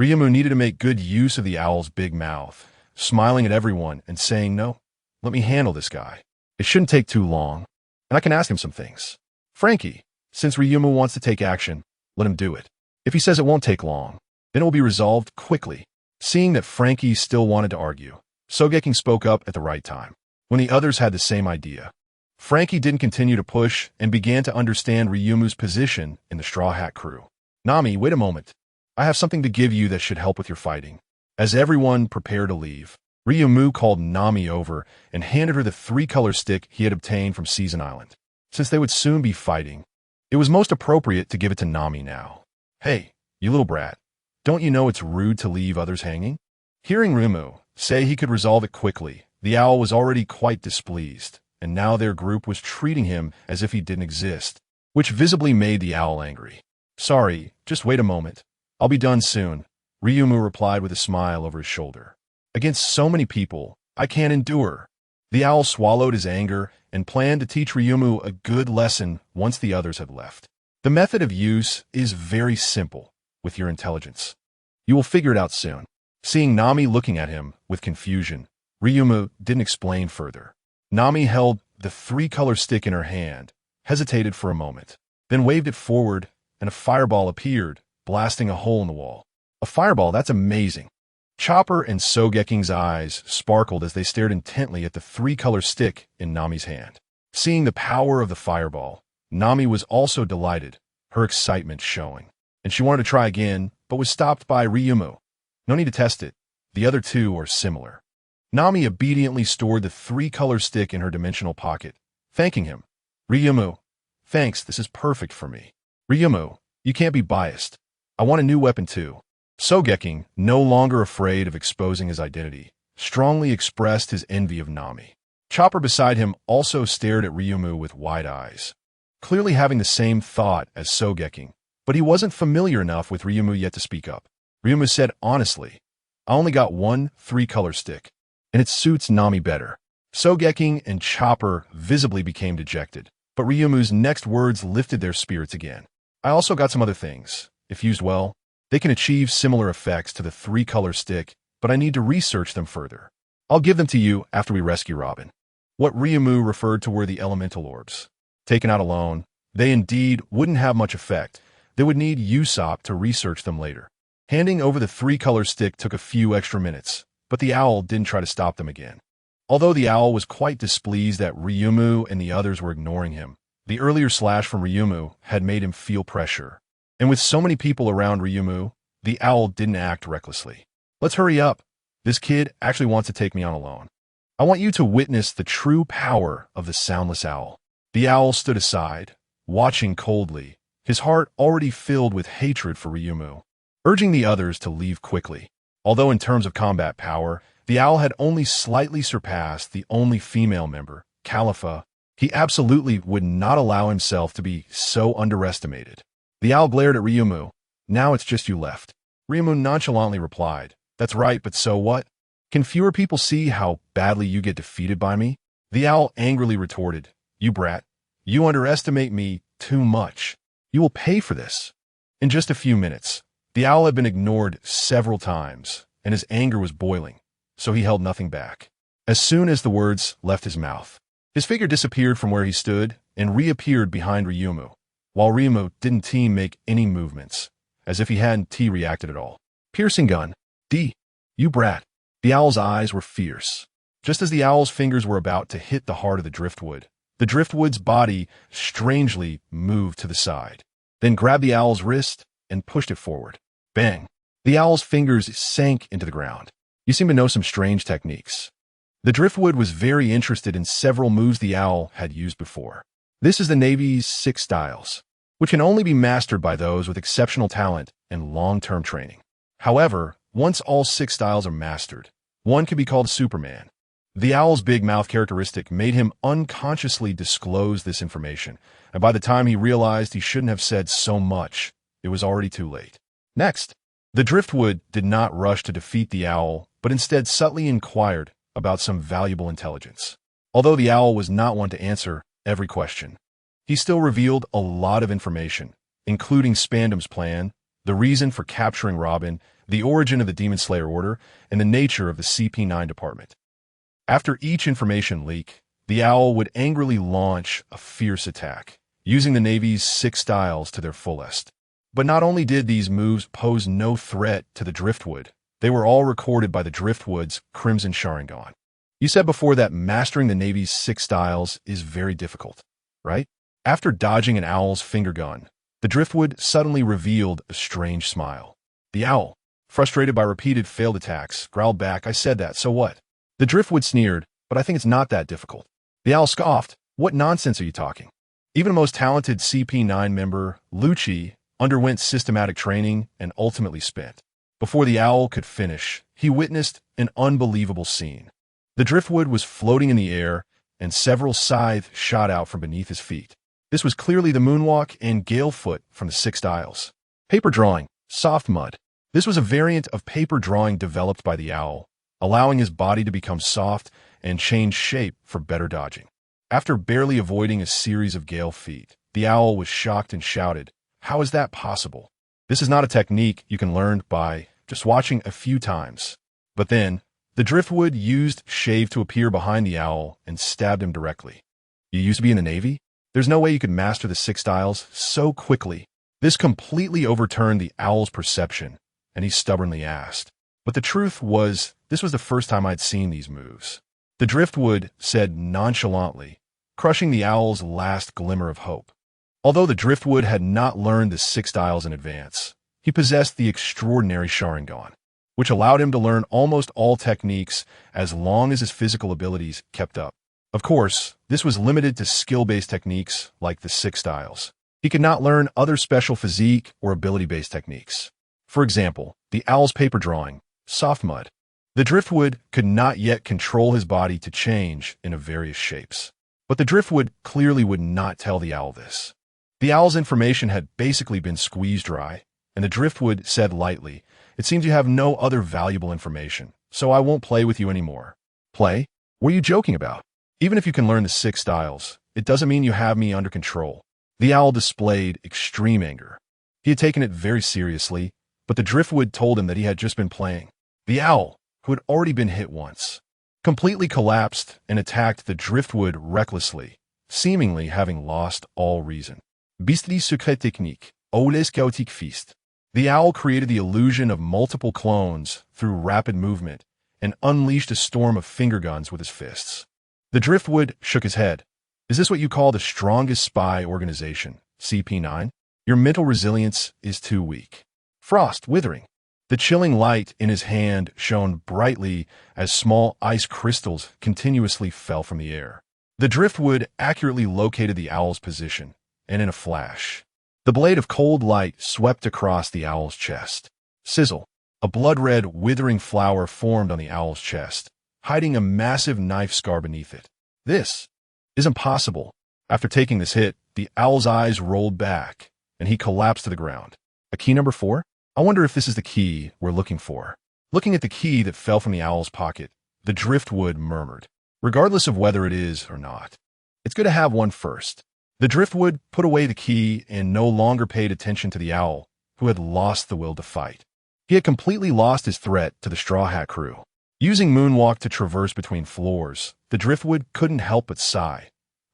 [SPEAKER 1] Ryumu needed to make good use of the owl's big mouth, smiling at everyone and saying, no, let me handle this guy. It shouldn't take too long, and I can ask him some things. Frankie, since Ryumu wants to take action, let him do it. If he says it won't take long, then it will be resolved quickly. Seeing that Frankie still wanted to argue, Sogeking spoke up at the right time. When the others had the same idea, Frankie didn't continue to push and began to understand Ryumu's position in the Straw Hat crew. Nami, wait a moment. I have something to give you that should help with your fighting. As everyone prepared to leave, Ryumu called Nami over and handed her the 3-color stick he had obtained from Season Island. Since they would soon be fighting, it was most appropriate to give it to Nami now. Hey, you little brat. Don't you know it's rude to leave others hanging? Hearing Ryumu say he could resolve it quickly, the owl was already quite displeased, and now their group was treating him as if he didn't exist, which visibly made the owl angry. Sorry, just wait a moment. I'll be done soon, Ryumu replied with a smile over his shoulder. Against so many people, I can't endure. The owl swallowed his anger and planned to teach Ryumu a good lesson once the others had left. The method of use is very simple with your intelligence. You will figure it out soon. Seeing Nami looking at him with confusion, Ryumu didn't explain further. Nami held the three-color stick in her hand, hesitated for a moment, then waved it forward, and a fireball appeared, blasting a hole in the wall. A fireball? That's amazing. Chopper and Sogeking's eyes sparkled as they stared intently at the three-color stick in Nami's hand. Seeing the power of the fireball, Nami was also delighted, her excitement showing. And she wanted to try again, but was stopped by Ryumu. No need to test it. The other two are similar. Nami obediently stored the three-color stick in her dimensional pocket, thanking him. Ryumu, thanks, this is perfect for me. Ryumu, you can't be biased. I want a new weapon too. Sogeking, no longer afraid of exposing his identity, strongly expressed his envy of Nami. Chopper beside him also stared at Ryumu with wide eyes, clearly having the same thought as Sogeking, but he wasn't familiar enough with Ryumu yet to speak up. Ryumu said honestly, I only got one three-color stick, and it suits Nami better. Sogeking and Chopper visibly became dejected, but Ryumu's next words lifted their spirits again. I also got some other things. If used well, they can achieve similar effects to the three-color stick, but I need to research them further. I'll give them to you after we rescue Robin. What Ryumu referred to were the elemental orbs. Taken out alone, they indeed wouldn't have much effect. They would need Usopp to research them later. Handing over the three-color stick took a few extra minutes, but the owl didn't try to stop them again. Although the owl was quite displeased that Ryumu and the others were ignoring him, the earlier slash from Ryumu had made him feel pressure. And with so many people around Ryumu, the owl didn't act recklessly. Let's hurry up. This kid actually wants to take me on alone. I want you to witness the true power of the soundless owl. The owl stood aside, watching coldly, his heart already filled with hatred for Ryumu, urging the others to leave quickly. Although in terms of combat power, the owl had only slightly surpassed the only female member, Califa, he absolutely would not allow himself to be so underestimated. The owl glared at Ryumu. Now it's just you left. Ryumu nonchalantly replied, That's right, but so what? Can fewer people see how badly you get defeated by me? The owl angrily retorted, You brat, you underestimate me too much. You will pay for this. In just a few minutes, the owl had been ignored several times, and his anger was boiling, so he held nothing back. As soon as the words left his mouth, his figure disappeared from where he stood and reappeared behind Ryumu, while Ryumu didn't make any movements, as if he hadn't reacted at all. Piercing gun. D. You brat. The owl's eyes were fierce. Just as the owl's fingers were about to hit the heart of the driftwood's body strangely moved to the side, then grabbed the owl's wrist and pushed it forward. Bang. The owl's fingers sank into the ground. You seem to know some strange techniques. The driftwood was very interested in several moves the owl had used before. This is the Navy's 6 styles, which can only be mastered by those with exceptional talent and long-term training. However, once all 6 styles are mastered, one can be called Superman. The owl's big mouth characteristic made him unconsciously disclose this information, and by the time he realized he shouldn't have said so much, it was already too late. Next, the driftwood did not rush to defeat the owl, but instead subtly inquired about some valuable intelligence. Although the owl was not one to answer every question, he still revealed a lot of information, including Spandam's plan, the reason for capturing Robin, the origin of the Demon Slayer Order, and the nature of the CP9 department. After each information leak, the owl would angrily launch a fierce attack, using the Navy's 6 styles to their fullest. But not only did these moves pose no threat to the driftwood, they were all recorded by the driftwood's Crimson Sharingan. You said before that mastering the Navy's 6 styles is very difficult, right? After dodging an owl's finger gun, the driftwood suddenly revealed a strange smile. The owl, frustrated by repeated failed attacks, growled back, I said that, so what? The driftwood sneered, but I think it's not that difficult. The owl scoffed, what nonsense are you talking? Even the most talented CP9 member, Lucci, underwent systematic training and ultimately spent. Before the owl could finish, he witnessed an unbelievable scene. The driftwood was floating in the air, and several scythes shot out from beneath his feet. This was clearly the moonwalk and galefoot from the 6 styles. Paper drawing, soft mud. This was a variant of paper drawing developed by the owl, allowing his body to become soft and change shape for better dodging. After barely avoiding a series of gale feet, the owl was shocked and shouted, How is that possible? This is not a technique you can learn by just watching a few times. But then, the driftwood used Shave to appear behind the owl and stabbed him directly. You used to be in the Navy? There's no way you could master the 6 styles so quickly. This completely overturned the owl's perception, and he stubbornly asked. But the truth was, this was the first time I'd seen these moves. The driftwood said nonchalantly, crushing the owl's last glimmer of hope. Although the driftwood had not learned the 6 styles in advance, he possessed the extraordinary Sharingan, which allowed him to learn almost all techniques as long as his physical abilities kept up. Of course, this was limited to skill-based techniques like the 6 styles. He could not learn other special physique or ability-based techniques. For example, the owl's paper drawing, soft mud. The driftwood could not yet control his body to change into various shapes. But the driftwood clearly would not tell the owl this. The owl's information had basically been squeezed dry, and the driftwood said lightly, "It seems you have no other valuable information, so I won't play with you anymore." Play? What are you joking about? Even if you can learn the 6 styles, it doesn't mean you have me under control. The owl displayed extreme anger. He had taken it very seriously, but the driftwood told him that he had just been playing. The owl, who had already been hit once, completely collapsed and attacked the driftwood recklessly, seemingly having lost all reason. Bistri secret technique, Oles chaotique feast. The owl created the illusion of multiple clones through rapid movement and unleashed a storm of finger guns with his fists. The driftwood shook his head. Is this what you call the strongest spy organization, CP9? Your mental resilience is too weak. Frost withering. The chilling light in his hand shone brightly as small ice crystals continuously fell from the air. The driftwood accurately located the owl's position, and in a flash, the blade of cold light swept across the owl's chest. Sizzle. A blood-red, withering flower formed on the owl's chest, hiding a massive knife scar beneath it. This is impossible. After taking this hit, the owl's eyes rolled back, and he collapsed to the ground. A key number 4? I wonder if this is the key we're looking for. Looking at the key that fell from the owl's pocket, the driftwood murmured, regardless of whether it is or not, it's good to have one first. The driftwood put away the key and no longer paid attention to the owl, who had lost the will to fight. He had completely lost his threat to the Straw Hat crew. Using Moonwalk to traverse between floors, the driftwood couldn't help but sigh.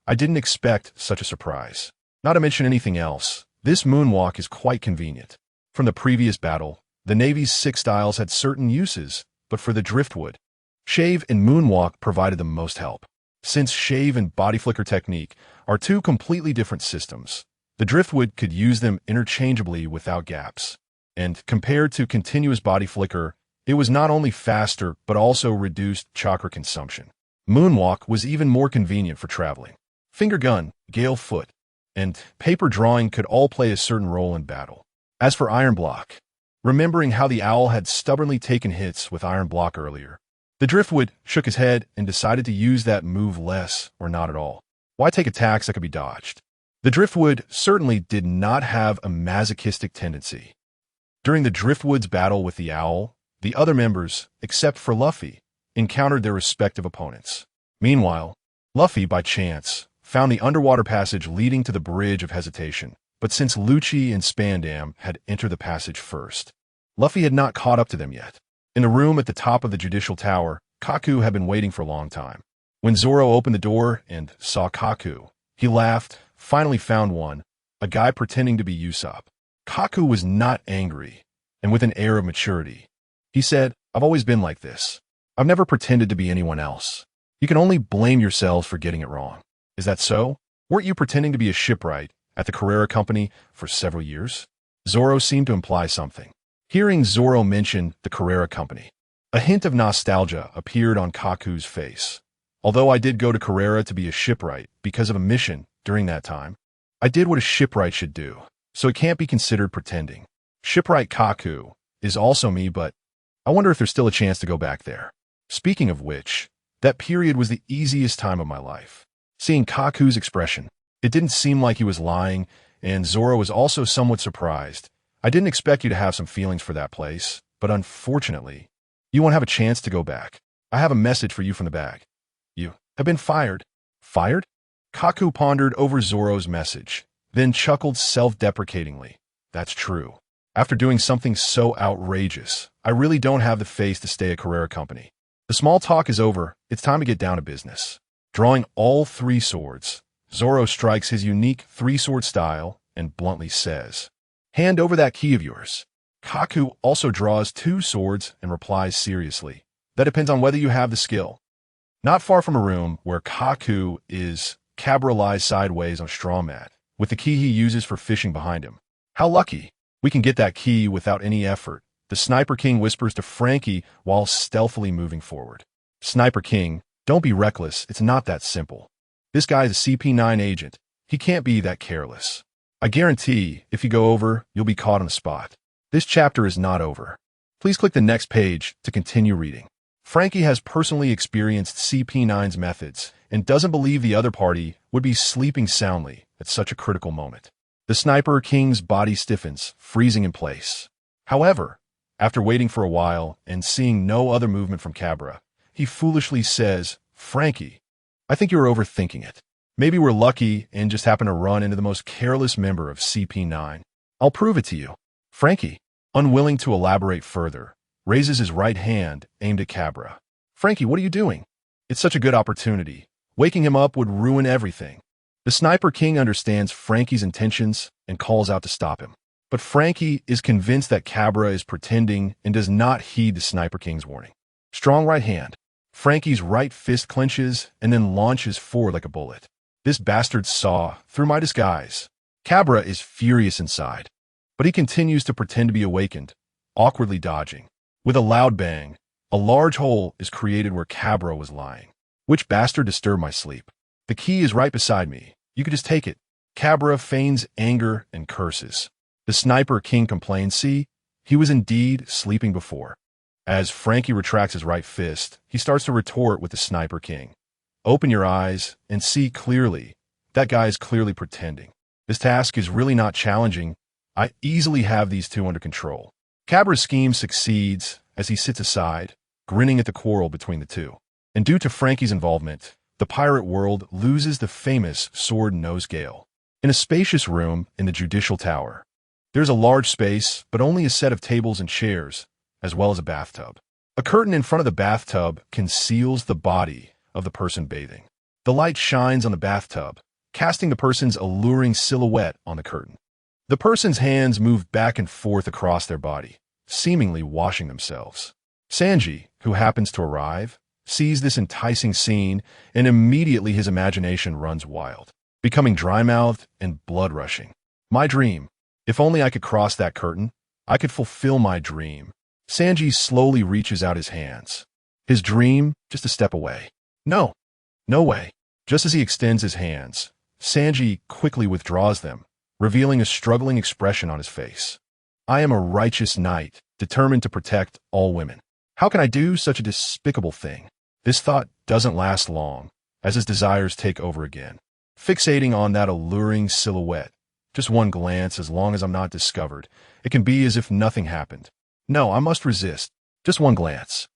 [SPEAKER 1] I didn't expect such a surprise. Not to mention anything else, this Moonwalk is quite convenient. From the previous battle, the Navy's 6 styles had certain uses, but for the driftwood, Shave and Moonwalk provided the most help. Since Shave and Body Flicker technique are 2 completely different systems, the driftwood could use them interchangeably without gaps. And compared to continuous Body Flicker, it was not only faster but also reduced chakra consumption. Moonwalk was even more convenient for traveling. Finger Gun, Gale Foot, and Paper Drawing could all play a certain role in battle. As for Iron Block, remembering how the owl had stubbornly taken hits with Iron Block earlier, the driftwood shook his head and decided to use that move less or not at all. Why take attacks that could be dodged? The driftwood certainly did not have a masochistic tendency. During the driftwood's battle with the owl, the other members, except for Luffy, encountered their respective opponents. Meanwhile, Luffy, by chance, found the underwater passage leading to the Bridge of Hesitation. But since Lucci and Spandam had entered the passage first, Luffy had not caught up to them yet. In the room at the top of the Judicial Tower, Kaku had been waiting for a long time. When Zoro opened the door and saw Kaku, he laughed, finally found one, a guy pretending to be Usopp. Kaku was not angry, and with an air of maturity, he said, "I've always been like this. I've never pretended to be anyone else. You can only blame yourselves for getting it wrong. Is that so? Weren't you pretending to be a shipwright at the Carrera Company for several years?" Zoro seemed to imply something. Hearing Zoro mention the Carrera Company, a hint of nostalgia appeared on Kaku's face. Although I did go to Carrera to be a shipwright because of a mission during that time, I did what a shipwright should do, so it can't be considered pretending. Shipwright Kaku is also me, but I wonder if there's still a chance to go back there. Speaking of which, that period was the easiest time of my life. Seeing Kaku's expression, it didn't seem like he was lying, and Zoro was also somewhat surprised. I didn't expect you to have some feelings for that place, but unfortunately, you won't have a chance to go back. I have a message for you from the bag. You have been fired. Fired? Kaku pondered over Zoro's message, then chuckled self-deprecatingly. That's true. After doing something so outrageous, I really don't have the face to stay at Carrera Company. The small talk is over. It's time to get down to business. Drawing all 3 swords, Zoro strikes his unique three-sword style and bluntly says, "Hand over that key of yours." Kaku also draws two swords and replies seriously, "That depends on whether you have the skill." Not far from a room where Kaku is, Cabra lies sideways on a straw mat, with the key he uses for fishing behind him. "How lucky! We can get that key without any effort," the Sniper King whispers to Frankie while stealthily moving forward. "Sniper King, don't be reckless. It's not that simple. This guy is a CP9 agent. He can't be that careless. I guarantee if you go over, you'll be caught on the spot." This chapter is not over. Please click the next page to continue reading. Frankie has personally experienced CP9's methods and doesn't believe the other party would be sleeping soundly at such a critical moment. The Sniper King's body stiffens, freezing in place. However, after waiting for a while and seeing no other movement from Cabra, he foolishly says, "Frankie, I think you're overthinking it. Maybe we're lucky and just happen to run into the most careless member of CP9. I'll prove it to you." Frankie, unwilling to elaborate further, raises his right hand aimed at Cabra. "Frankie, what are you doing? It's such a good opportunity. Waking him up would ruin everything." The Sniper King understands Frankie's intentions and calls out to stop him. But Frankie is convinced that Cabra is pretending and does not heed the Sniper King's warning. Strong right hand. Frankie's right fist clenches and then launches forward like a bullet. "This bastard saw through my disguise." Cabra is furious inside, but he continues to pretend to be awakened, awkwardly dodging. With a loud bang, a large hole is created where Cabra was lying. "Which bastard disturbed my sleep? The key is right beside me. You could just take it." Cabra feigns anger and curses. The Sniper King complains, "See, he was indeed sleeping before." As Frankie retracts his right fist, he starts to retort with the Sniper King. "Open your eyes and see clearly. That guy is clearly pretending. This task is really not challenging. I easily have these two under control." Cabra's scheme succeeds as he sits aside, grinning at the quarrel between the two. And due to Frankie's involvement, the pirate world loses the famous sword nose gale. In a spacious room in the Judicial Tower, there's a large space, but only a set of tables and chairs, as well as a bathtub. A curtain in front of the bathtub conceals the body of the person bathing. The light shines on the bathtub, casting the person's alluring silhouette on the curtain. The person's hands move back and forth across their body, seemingly washing themselves. Sanji, who happens to arrive, sees this enticing scene, and immediately his imagination runs wild, becoming dry-mouthed and blood-rushing. "My dream. If only I could cross that curtain, I could fulfill my dream." Sanji slowly reaches out his hands. His dream, just a step away. No, no way. Just as he extends his hands, Sanji quickly withdraws them, revealing a struggling expression on his face. "I am a righteous knight, determined to protect all women. How can I do such a despicable thing?" This thought doesn't last long, as his desires take over again. Fixating on that alluring silhouette, just one glance as long as I'm not discovered, it can be as if nothing happened. No, I must resist. Just one glance.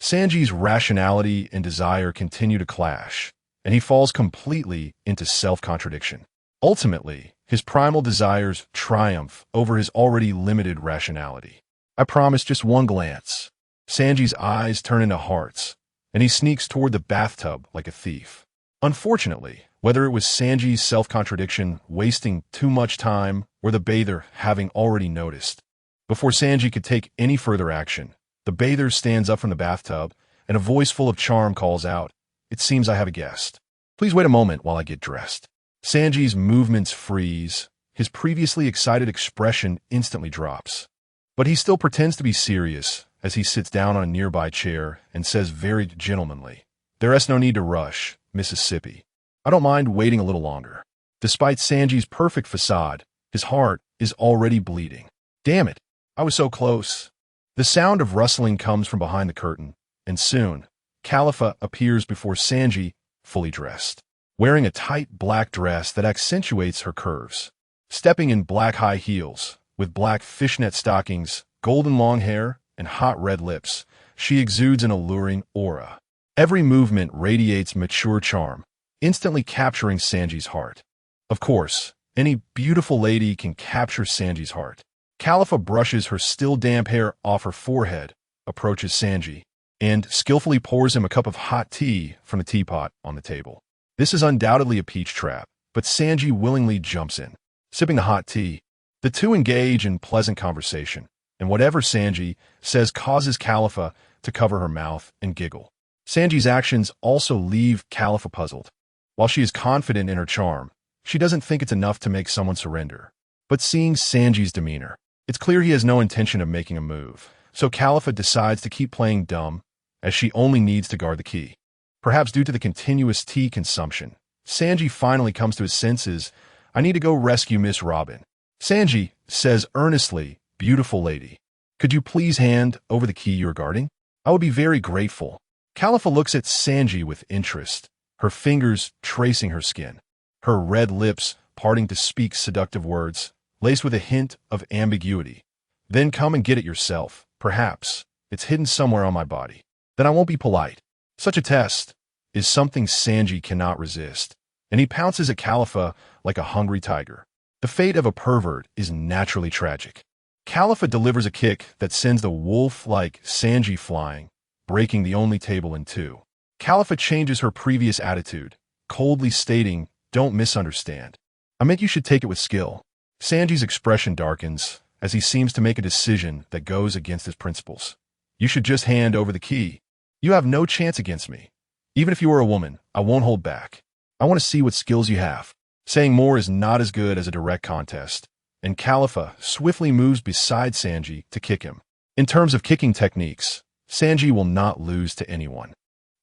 [SPEAKER 1] Sanji's rationality and desire continue to clash, and he falls completely into self-contradiction. Ultimately, his primal desires triumph over his already limited rationality. "I promise just one glance." Sanji's eyes turn into hearts, and he sneaks toward the bathtub like a thief. Unfortunately, whether it was Sanji's self-contradiction wasting too much time or the bather having already noticed, before Sanji could take any further action, the bather stands up from the bathtub, and a voice full of charm calls out, "It seems I have a guest. Please wait a moment while I get dressed." Sanji's movements freeze. His previously excited expression instantly drops. But he still pretends to be serious as he sits down on a nearby chair and says very gentlemanly, "There is no need to rush, Mississippi. I don't mind waiting a little longer." Despite Sanji's perfect facade, his heart is already bleeding. Damn it, I was so close. The sound of rustling comes from behind the curtain, and soon, Khalifa appears before Sanji, fully dressed, wearing a tight black dress that accentuates her curves. Stepping in black high heels, with black fishnet stockings, golden long hair, and hot red lips, she exudes an alluring aura. Every movement radiates mature charm, instantly capturing Sanji's heart. Of course, any beautiful lady can capture Sanji's heart. Khalifa brushes her still damp hair off her forehead, approaches Sanji, and skillfully pours him a cup of hot tea from the teapot on the table. This is undoubtedly a peach trap, but Sanji willingly jumps in. Sipping the hot tea, the two engage in pleasant conversation, and whatever Sanji says causes Califa to cover her mouth and giggle. Sanji's actions also leave Califa puzzled. While she is confident in her charm, she doesn't think it's enough to make someone surrender. But seeing Sanji's demeanor, it's clear he has no intention of making a move, so Califa decides to keep playing dumb, as she only needs to guard the key. Perhaps due to the continuous tea consumption, Sanji finally comes to his senses. I need to go rescue Miss Robin. Sanji says earnestly, beautiful lady, could you please hand over the key you're guarding? I would be very grateful. Califa looks at Sanji with interest, her fingers tracing her skin, her red lips parting to speak seductive words, laced with a hint of ambiguity. Then come and get it yourself, perhaps. It's hidden somewhere on my body. Then I won't be polite. Such a test is something Sanji cannot resist, and he pounces at Califa like a hungry tiger. The fate of a pervert is naturally tragic. Califa delivers a kick that sends the wolf-like Sanji flying, breaking the only table in two. Califa changes her previous attitude, coldly stating, don't misunderstand. I meant you should take it with skill. Sanji's expression darkens as he seems to make a decision that goes against his principles. You should just hand over the key. You have no chance against me. Even if you are a woman, I won't hold back. I want to see what skills you have. Saying more is not as good as a direct contest, and Califa swiftly moves beside Sanji to kick him. In terms of kicking techniques, Sanji will not lose to anyone.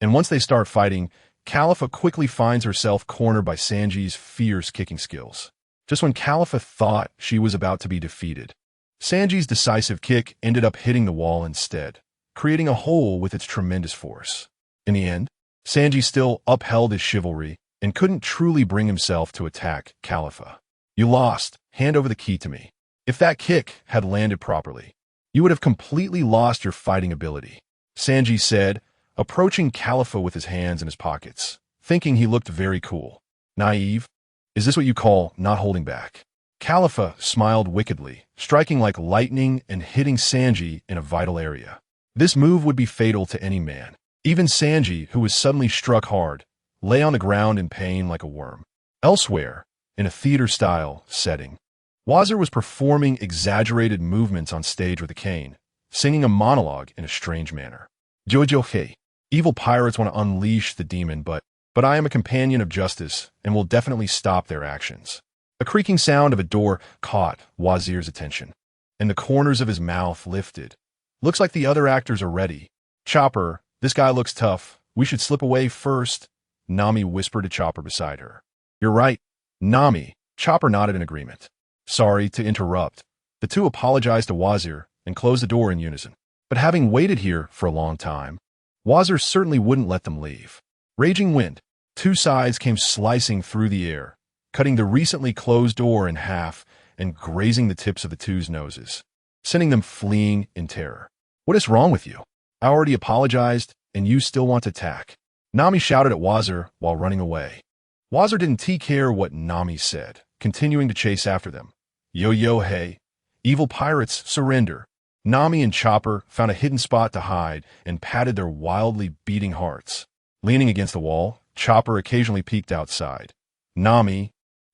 [SPEAKER 1] And once they start fighting, Califa quickly finds herself cornered by Sanji's fierce kicking skills. Just when Califa thought she was about to be defeated, Sanji's decisive kick ended up hitting the wall instead, creating a hole with its tremendous force. In the end, Sanji still upheld his chivalry and couldn't truly bring himself to attack Califa. You lost. Hand over the key to me. If that kick had landed properly, you would have completely lost your fighting ability, Sanji said, approaching Califa with his hands in his pockets, thinking he looked very cool. Naive? Is this what you call not holding back? Califa smiled wickedly, striking like lightning and hitting Sanji in a vital area. This move would be fatal to any man. Even Sanji, who was suddenly struck hard, lay on the ground in pain like a worm. Elsewhere, in a theater-style setting, Wazir was performing exaggerated movements on stage with a cane, singing a monologue in a strange manner. Jojo-He. Evil pirates want to unleash the demon, but I am a companion of justice and will definitely stop their actions. A creaking sound of a door caught Wazir's attention, and the corners of his mouth lifted. Looks like the other actors are ready. Chopper, this guy looks tough. We should slip away first, Nami whispered to Chopper beside her. You're right, Nami. Chopper nodded in agreement. Sorry to interrupt. The two apologized to Wazir and closed the door in unison. But having waited here for a long time, Wazir certainly wouldn't let them leave. Raging wind, two sides came slicing through the air, cutting the recently closed door in half and grazing the tips of the two's noses, sending them fleeing in terror. What is wrong with you? I already apologized, and you still want to attack. Nami shouted at Wazir while running away. Wazir didn't care what Nami said, continuing to chase after them. Yo-yo-hey, evil pirates, surrender. Nami and Chopper found a hidden spot to hide and patted their wildly beating hearts. Leaning against the wall, Chopper occasionally peeked outside. Nami,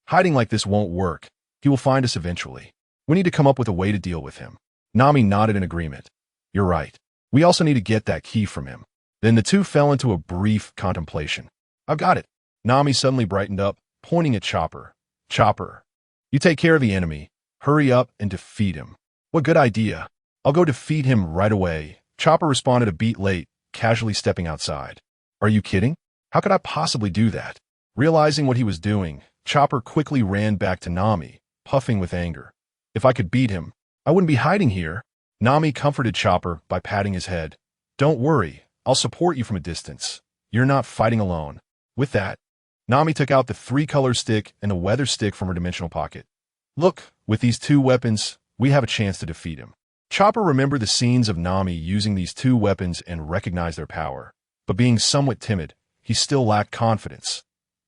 [SPEAKER 1] hiding like this won't work. He will find us eventually. We need to come up with a way to deal with him. Nami nodded in agreement. You're right. We also need to get that key from him. Then the two fell into a brief contemplation. I've got it. Nami suddenly brightened up, pointing at Chopper. Chopper, you take care of the enemy. Hurry up and defeat him. What good idea. I'll go defeat him right away. Chopper responded a beat late, casually stepping outside. Are you kidding? How could I possibly do that? Realizing what he was doing, Chopper quickly ran back to Nami, puffing with anger. If I could beat him, I wouldn't be hiding here. Nami comforted Chopper by patting his head. Don't worry, I'll support you from a distance. You're not fighting alone. With that, Nami took out the three-color stick and a weather stick from her dimensional pocket. Look, with these two weapons, we have a chance to defeat him. Chopper remembered the scenes of Nami using these two weapons and recognized their power. But being somewhat timid, he still lacked confidence.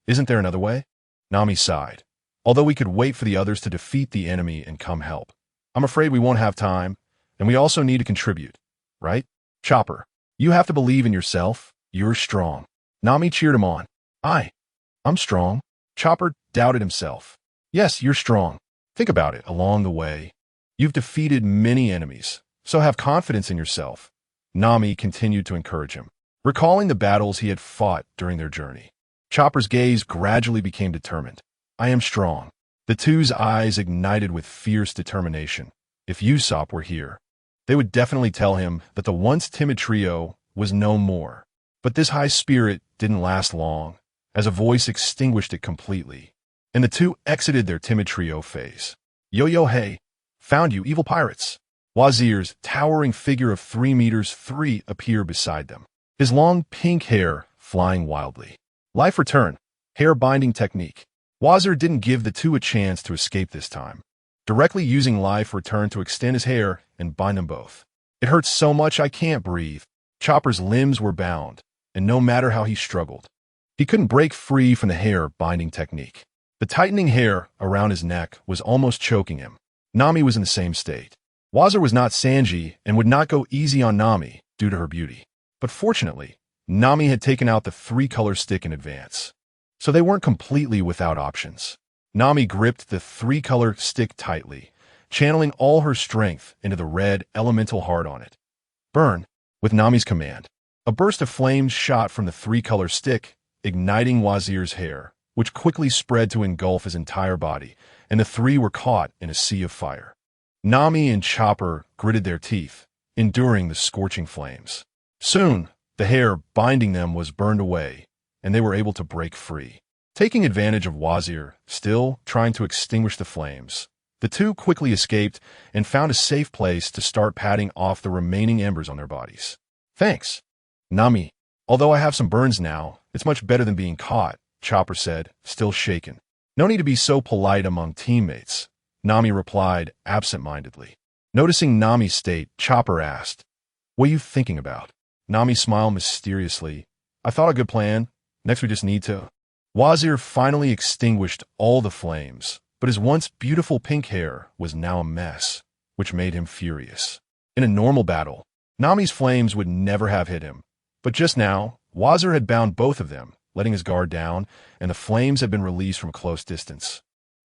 [SPEAKER 1] Isn't there another way? Nami sighed. Although we could wait for the others to defeat the enemy and come help. I'm afraid we won't have time, and we also need to contribute. Right? Chopper, you have to believe in yourself. You're strong. Nami cheered him on. Aye. I'm strong. Chopper doubted himself. Yes, you're strong. Think about it along the way. You've defeated many enemies, so have confidence in yourself. Nami continued to encourage him, recalling the battles he had fought during their journey. Chopper's gaze gradually became determined. I am strong. The two's eyes ignited with fierce determination. If Usopp were here, they would definitely tell him that the once timid trio was no more. But this high spirit didn't last long, as a voice extinguished it completely, and the two exited their timid trio phase. Yo-Yo-Hey, found you, evil pirates. Wazir's towering figure of 3 meters 3 appeared beside them, his long pink hair flying wildly. Life return, hair binding technique. Wazir didn't give the two a chance to escape this time, directly using life return to extend his hair and bind them both. It hurts so much I can't breathe. Chopper's limbs were bound, and no matter how he struggled, he couldn't break free from the hair binding technique. The tightening hair around his neck was almost choking him. Nami was in the same state. Wazir was not Sanji and would not go easy on Nami due to her beauty. But fortunately, Nami had taken out the 3-color stick in advance, so they weren't completely without options. Nami gripped the 3-color stick tightly, channeling all her strength into the red elemental heart on it. Burn, with Nami's command. A burst of flames shot from the 3-color stick, igniting Wazir's hair, which quickly spread to engulf his entire body, and the three were caught in a sea of fire. Nami and Chopper gritted their teeth, enduring the scorching flames. Soon, the hair binding them was burned away, and they were able to break free. Taking advantage of Wazir still trying to extinguish the flames, the two quickly escaped and found a safe place to start patting off the remaining embers on their bodies. Thanks, Nami. Although I have some burns now, it's much better than being caught, Chopper said, still shaken. No need to be so polite among teammates, Nami replied absent-mindedly. Noticing Nami's state, Chopper asked, What are you thinking about? Nami smiled mysteriously. I thought a good plan. Next we just need to... Wazir finally extinguished all the flames, but his once beautiful pink hair was now a mess, which made him furious. In a normal battle, Nami's flames would never have hit him, but just now, Wazir had bound both of them, letting his guard down, and the flames had been released from a close distance,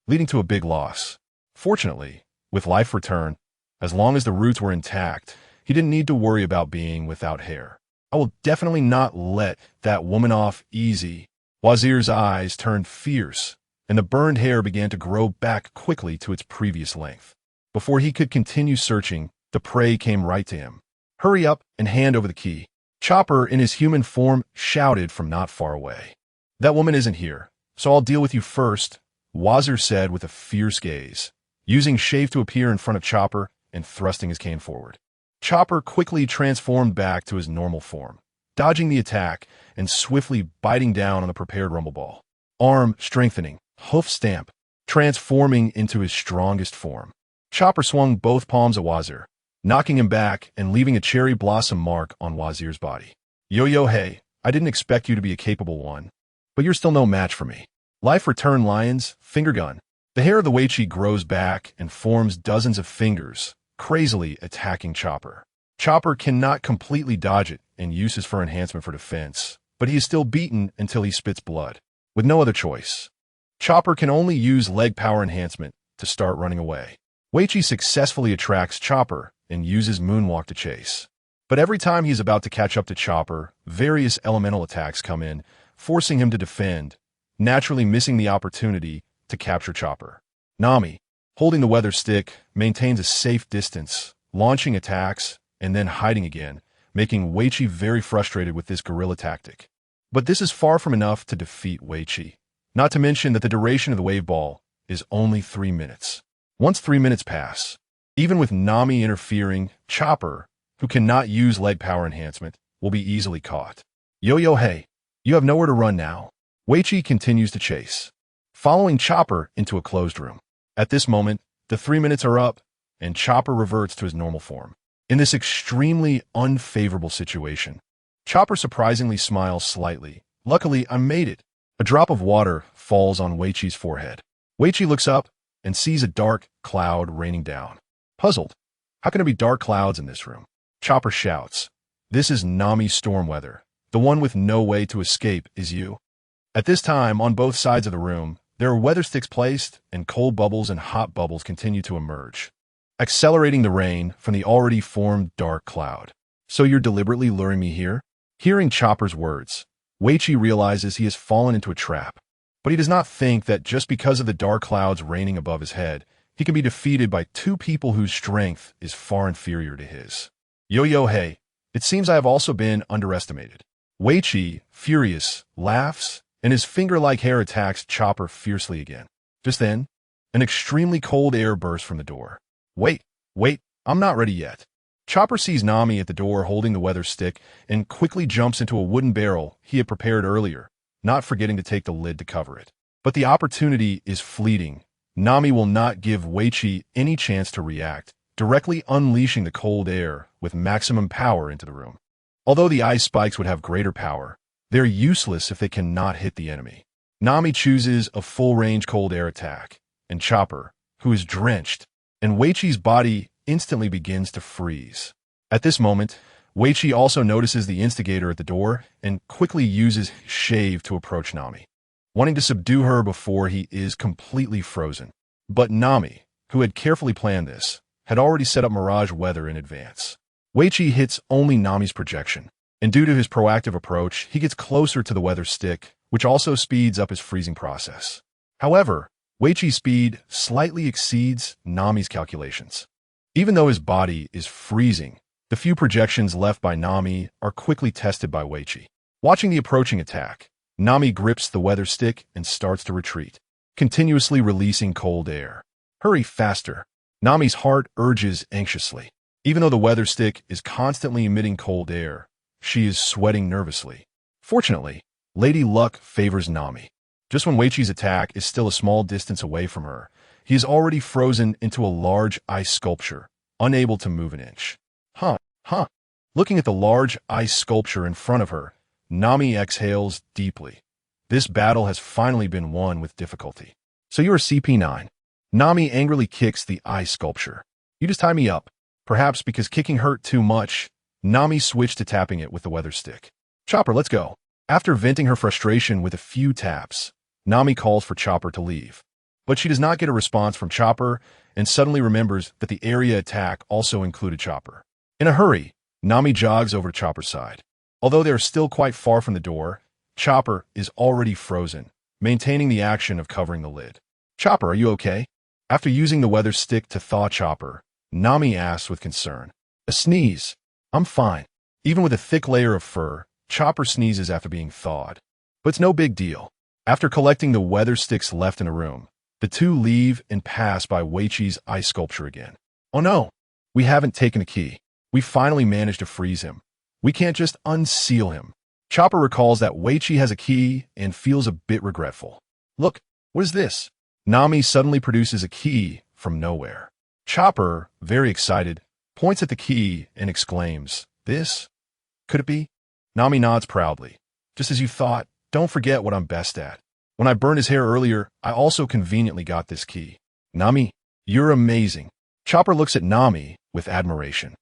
[SPEAKER 1] leading to a big loss. Fortunately, with life return, as long as the roots were intact, he didn't need to worry about being without hair. I will definitely not let that woman off easy. Wazir's eyes turned fierce, and the burned hair began to grow back quickly to its previous length. Before he could continue searching, the prey came right to him. Hurry up and hand over the key. Chopper, in his human form, shouted from not far away. That woman isn't here, so I'll deal with you first, Wazir said with a fierce gaze, using Shave to appear in front of Chopper and thrusting his cane forward. Chopper quickly transformed back to his normal form, dodging the attack and swiftly biting down on the prepared rumble ball. Arm strengthening, hoof stamp, transforming into his strongest form. Chopper swung both palms at Wazir, knocking him back and leaving a cherry blossom mark on Wazir's body. Yo-Yo-Hey, I didn't expect you to be a capable one, but you're still no match for me. Life return Lion's finger gun. The hair of the Weichi grows back and forms dozens of fingers, crazily attacking Chopper. Chopper cannot completely dodge it and uses for enhancement for defense, but he is still beaten until he spits blood, with no other choice. Chopper can only use leg power enhancement to start running away. Weichi successfully attracts Chopper and uses Moonwalk to chase. But every time he is about to catch up to Chopper, various elemental attacks come in, forcing him to defend, naturally missing the opportunity to capture Chopper. Nami, holding the weather stick, maintains a safe distance, launching attacks and then hiding again, making Weichi very frustrated with this guerrilla tactic. But this is far from enough to defeat Weichi, not to mention that the duration of the wave ball is only 3 minutes. Once 3 minutes pass, even with Nami interfering, Chopper, who cannot use leg power enhancement, will be easily caught. Yo-Yo-Hey, you have nowhere to run now. Weichi continues to chase, following Chopper into a closed room. At this moment, the 3 minutes are up, and Chopper reverts to his normal form. In this extremely unfavorable situation, Chopper surprisingly smiles slightly. Luckily, I made it. A drop of water falls on Weichi's forehead. Weichi looks up and sees a dark cloud raining down. Puzzled, how can there be dark clouds in this room? Chopper shouts, This is Nami's storm weather. The one with no way to escape is you. At this time, on both sides of the room, there are weather sticks placed, and cold bubbles and hot bubbles continue to emerge, accelerating the rain from the already formed dark cloud. So you're deliberately luring me here? Hearing Chopper's words, Weichi realizes he has fallen into a trap. But he does not think that just because of the dark clouds raining above his head, he can be defeated by two people whose strength is far inferior to his. Hey, it seems I have also been underestimated. Weichi, furious, laughs, and his finger-like hair attacks Chopper fiercely again. Just then, an extremely cold air bursts from the door. Wait, I'm not ready yet. Chopper sees Nami at the door holding the weather stick and quickly jumps into a wooden barrel he had prepared earlier, not forgetting to take the lid to cover it. But the opportunity is fleeting. Nami will not give Weichi any chance to react, directly unleashing the cold air with maximum power into the room. Although the ice spikes would have greater power, they're useless if they cannot hit the enemy. Nami chooses a full-range cold air attack, and Chopper, who is drenched, and Weichi's body instantly begins to freeze. At this moment, Weichi also notices the instigator at the door and quickly uses his shave to approach Nami, wanting to subdue her before he is completely frozen. But Nami, who had carefully planned this, had already set up mirage weather in advance. Weichi hits only Nami's projection, and due to his proactive approach, he gets closer to the weather stick, which also speeds up his freezing process. However, Weichi's speed slightly exceeds Nami's calculations. Even though his body is freezing, the few projections left by Nami are quickly tested by Weichi. Watching the approaching attack, Nami grips the weather stick and starts to retreat, continuously releasing cold air. Hurry faster. Nami's heart urges anxiously. Even though the weather stick is constantly emitting cold air, she is sweating nervously. Fortunately, Lady Luck favors Nami. Just when Weichi's attack is still a small distance away from her, he is already frozen into a large ice sculpture, unable to move an inch. Looking at the large ice sculpture in front of her, Nami exhales deeply. This battle has finally been won with difficulty. So you are CP9. Nami angrily kicks the ice sculpture. You just tie me up. Perhaps because kicking hurt too much, Nami switched to tapping it with the weather stick. Chopper, let's go. After venting her frustration with a few taps, Nami calls for Chopper to leave. But she does not get a response from Chopper and suddenly remembers that the area attack also included Chopper. In a hurry, Nami jogs over to Chopper's side. Although they are still quite far from the door, Chopper is already frozen, maintaining the action of covering the lid. Chopper, are you okay? After using the weather stick to thaw Chopper, Nami asks with concern. A sneeze. I'm fine. Even with a thick layer of fur, Chopper sneezes after being thawed. But it's no big deal. After collecting the weather sticks left in a room, the two leave and pass by Weichi's ice sculpture again. Oh no, we haven't taken a key. We finally managed to freeze him. We can't just unseal him. Chopper recalls that Weichi has a key and feels a bit regretful. Look, what is this? Nami suddenly produces a key from nowhere. Chopper, very excited, points at the key and exclaims, This? Could it be? Nami nods proudly. Just as you thought, don't forget what I'm best at. When I burned his hair earlier, I also conveniently got this key. Nami, you're amazing. Chopper looks at Nami with admiration.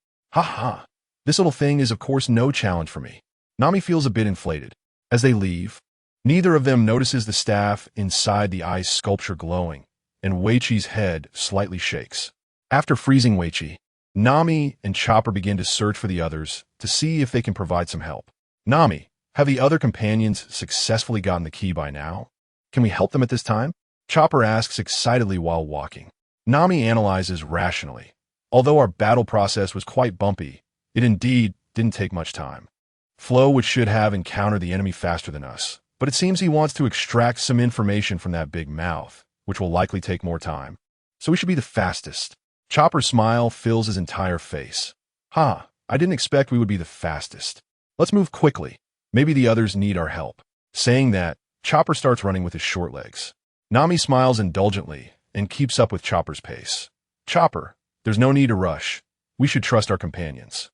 [SPEAKER 1] This little thing is of course no challenge for me. Nami feels a bit inflated. As they leave, neither of them notices the staff inside the ice sculpture glowing, and Weichi's head slightly shakes. After freezing Weichi, Nami and Chopper begin to search for the others to see if they can provide some help. Nami, have the other companions successfully gotten the key by now? Can we help them at this time? Chopper asks excitedly while walking. Nami analyzes rationally. Although our battle process was quite bumpy, it indeed didn't take much time. Flo, which should have encountered the enemy faster than us, but it seems he wants to extract some information from that big mouth, which will likely take more time. So we should be the fastest. Chopper's smile fills his entire face. I didn't expect we would be the fastest. Let's move quickly. Maybe the others need our help. Saying that, Chopper starts running with his short legs. Nami smiles indulgently and keeps up with Chopper's pace. Chopper, there's no need to rush. We should trust our companions.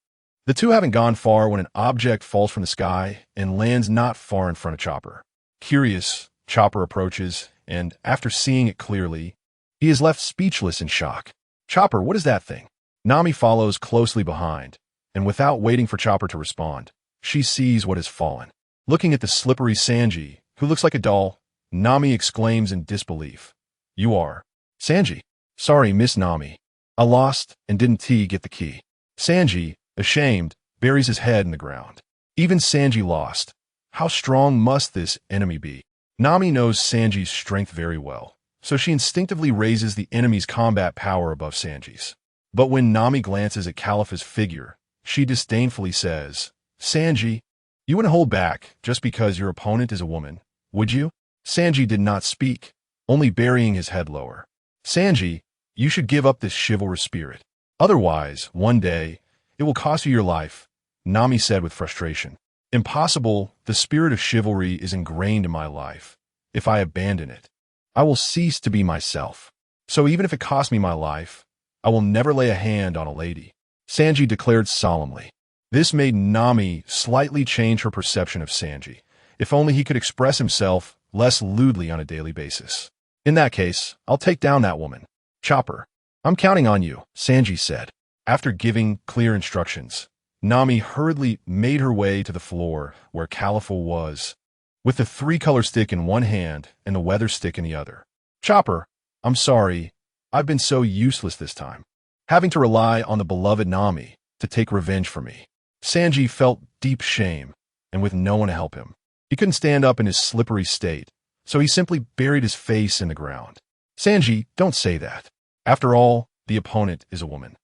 [SPEAKER 1] The two haven't gone far when an object falls from the sky and lands not far in front of Chopper. Curious, Chopper approaches, and after seeing it clearly, he is left speechless in shock. Chopper, what is that thing? Nami follows closely behind, and without waiting for Chopper to respond, she sees what has fallen. Looking at the slippery Sanji, who looks like a doll, Nami exclaims in disbelief. You are Sanji. Sorry, Miss Nami. I lost, and didn't T get the key? Sanji, ashamed, buries his head in the ground. Even Sanji lost. How strong must this enemy be? Nami knows Sanji's strength very well, so she instinctively raises the enemy's combat power above Sanji's. But when Nami glances at Califa's figure, she disdainfully says, Sanji, you wouldn't hold back just because your opponent is a woman, would you? Sanji did not speak, only burying his head lower. Sanji, you should give up this chivalrous spirit. Otherwise, one day, it will cost you your life, Nami said with frustration. Impossible, the spirit of chivalry is ingrained in my life. If I abandon it, I will cease to be myself. So even if it costs me my life, I will never lay a hand on a lady, Sanji declared solemnly. This made Nami slightly change her perception of Sanji. If only he could express himself less lewdly on a daily basis. In that case, I'll take down that woman. Chopper, I'm counting on you, Sanji said. After giving clear instructions, Nami hurriedly made her way to the floor where Califa was, with the three-color stick in one hand and the weather stick in the other. Chopper, I'm sorry, I've been so useless this time, having to rely on the beloved Nami to take revenge for me. Sanji felt deep shame, and with no one to help him. He couldn't stand up in his slippery state, so he simply buried his face in the ground. Sanji, don't say that. After all, the opponent is a woman.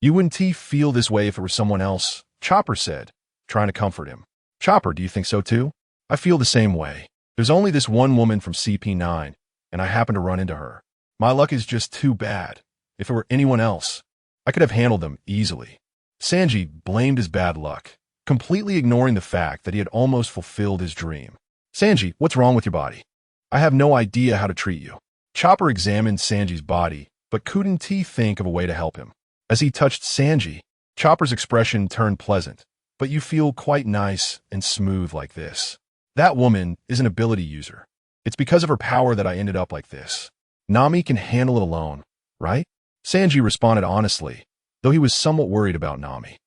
[SPEAKER 1] You wouldn't feel this way if it were someone else, Chopper said, trying to comfort him. Chopper, do you think so too? I feel the same way. There's only this one woman from CP9, and I happen to run into her. My luck is just too bad. If it were anyone else, I could have handled them easily. Sanji blamed his bad luck, completely ignoring the fact that he had almost fulfilled his dream. Sanji, what's wrong with your body? I have no idea how to treat you. Chopper examined Sanji's body, but couldn't think of a way to help him. As he touched Sanji, Chopper's expression turned pleasant. But you feel quite nice and smooth like this. That woman is an ability user. It's because of her power that I ended up like this. Nami can handle it alone, right? Sanji responded honestly, though he was somewhat worried about Nami.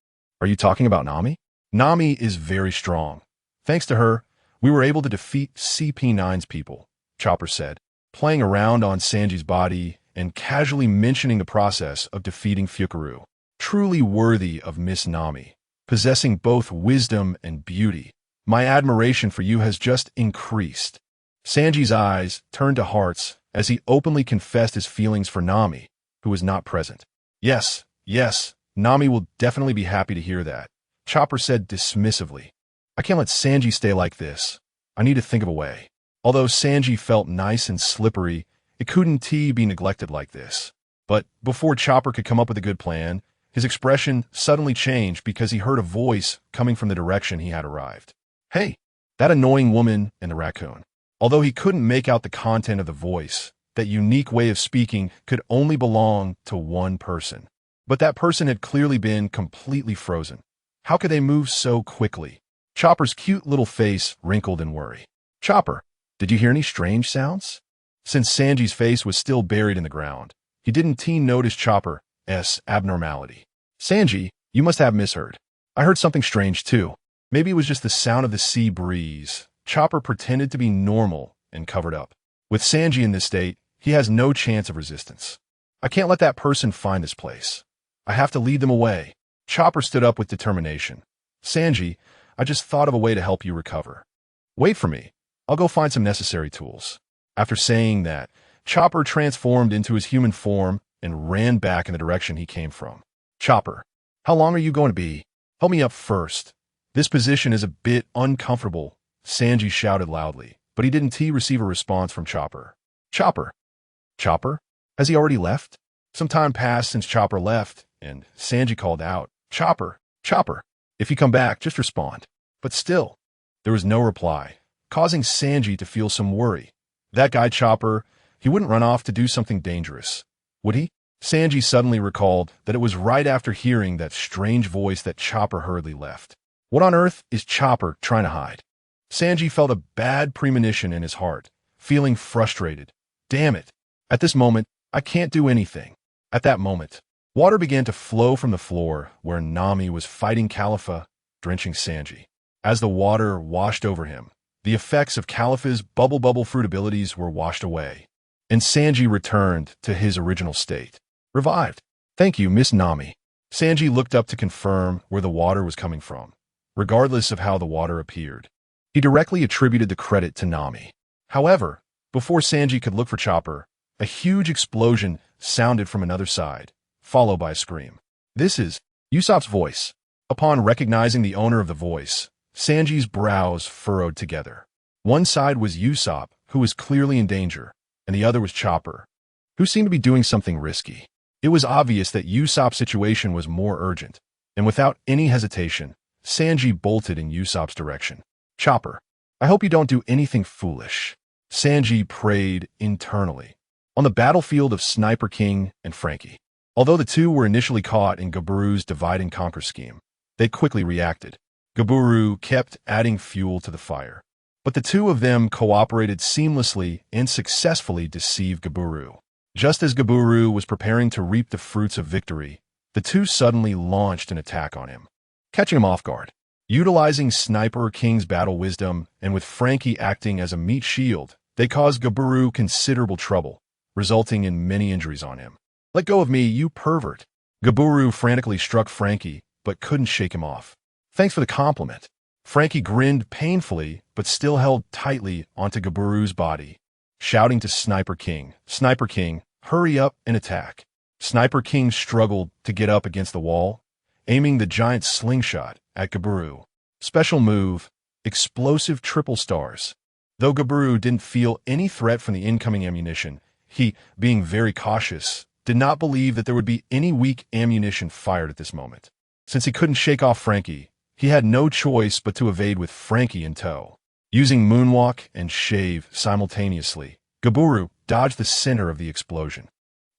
[SPEAKER 1] Are you talking about Nami? Nami is very strong. Thanks to her, we were able to defeat CP9's people, Chopper said, playing around on Sanji's body and casually mentioning the process of defeating Fukaru. Truly worthy of Miss Nami, possessing both wisdom and beauty. My admiration for you has just increased. Sanji's eyes turned to hearts as he openly confessed his feelings for Nami, who was not present. Yes, Nami will definitely be happy to hear that, Chopper said dismissively. I can't let Sanji stay like this. I need to think of a way. Although Sanji felt nice and slippery, it couldn't be neglected like this. But before Chopper could come up with a good plan, his expression suddenly changed because he heard a voice coming from the direction he had arrived. Hey, that annoying woman and the raccoon. Although he couldn't make out the content of the voice, that unique way of speaking could only belong to one person. But that person had clearly been completely frozen. How could they move so quickly? Chopper's cute little face wrinkled in worry. Chopper, did you hear any strange sounds? Since Sanji's face was still buried in the ground, he didn't notice Chopper's abnormality. Sanji, you must have misheard. I heard something strange too. Maybe it was just the sound of the sea breeze. Chopper pretended to be normal and covered up. With Sanji in this state, he has no chance of resistance. I can't let that person find this place. I have to lead them away. Chopper stood up with determination. Sanji, I just thought of a way to help you recover. Wait for me. I'll go find some necessary tools. After saying that, Chopper transformed into his human form and ran back in the direction he came from. Chopper, how long are you going to be? Help me up first. This position is a bit uncomfortable, Sanji shouted loudly, but he didn't receive a response from Chopper. Chopper? Has he already left? Some time passed since Chopper left, and Sanji called out, Chopper, if you come back, just respond. But still, there was no reply, causing Sanji to feel some worry. That guy Chopper, he wouldn't run off to do something dangerous, would he? Sanji suddenly recalled that it was right after hearing that strange voice that Chopper hurriedly left. What on earth is Chopper trying to hide? Sanji felt a bad premonition in his heart, feeling frustrated. Damn it. At this moment, I can't do anything. At that moment, water began to flow from the floor where Nami was fighting Califa, drenching Sanji. As the water washed over him, The effects of Calipha's bubble fruit abilities were washed away, and Sanji returned to his original state. Revived. Thank you, Miss Nami. Sanji looked up to confirm where the water was coming from, regardless of how the water appeared. He directly attributed the credit to Nami. However, before Sanji could look for Chopper, a huge explosion sounded from another side, followed by a scream. This is Usopp's voice. Upon recognizing the owner of the voice, Sanji's brows furrowed together. One side was Usopp, who was clearly in danger, and the other was Chopper, who seemed to be doing something risky. It was obvious that Usopp's situation was more urgent, and without any hesitation, Sanji bolted in Usopp's direction. Chopper, I hope you don't do anything foolish. Sanji prayed internally. On the battlefield of Sniper King and Frankie, although the two were initially caught in Gaburu's divide-and-conquer scheme, they quickly reacted. Gaburu kept adding fuel to the fire, but the two of them cooperated seamlessly and successfully deceived Gaburu. Just as Gaburu was preparing to reap the fruits of victory, the two suddenly launched an attack on him, catching him off guard. Utilizing Sniper King's battle wisdom and with Frankie acting as a meat shield, they caused Gaburu considerable trouble, resulting in many injuries on him. Let go of me, you pervert. Gaburu frantically struck Frankie, but couldn't shake him off. Thanks for the compliment. Frankie grinned painfully, but still held tightly onto Gaburu's body, shouting to Sniper King, Sniper King, hurry up and attack. Sniper King struggled to get up against the wall, aiming the giant slingshot at Gaburu. Special move, explosive triple stars. Though Gaburu didn't feel any threat from the incoming ammunition, he, being very cautious, did not believe that there would be any weak ammunition fired at this moment. Since he couldn't shake off Frankie, he had no choice but to evade with Frankie in tow. Using Moonwalk and Shave simultaneously, Gaburu dodged the center of the explosion.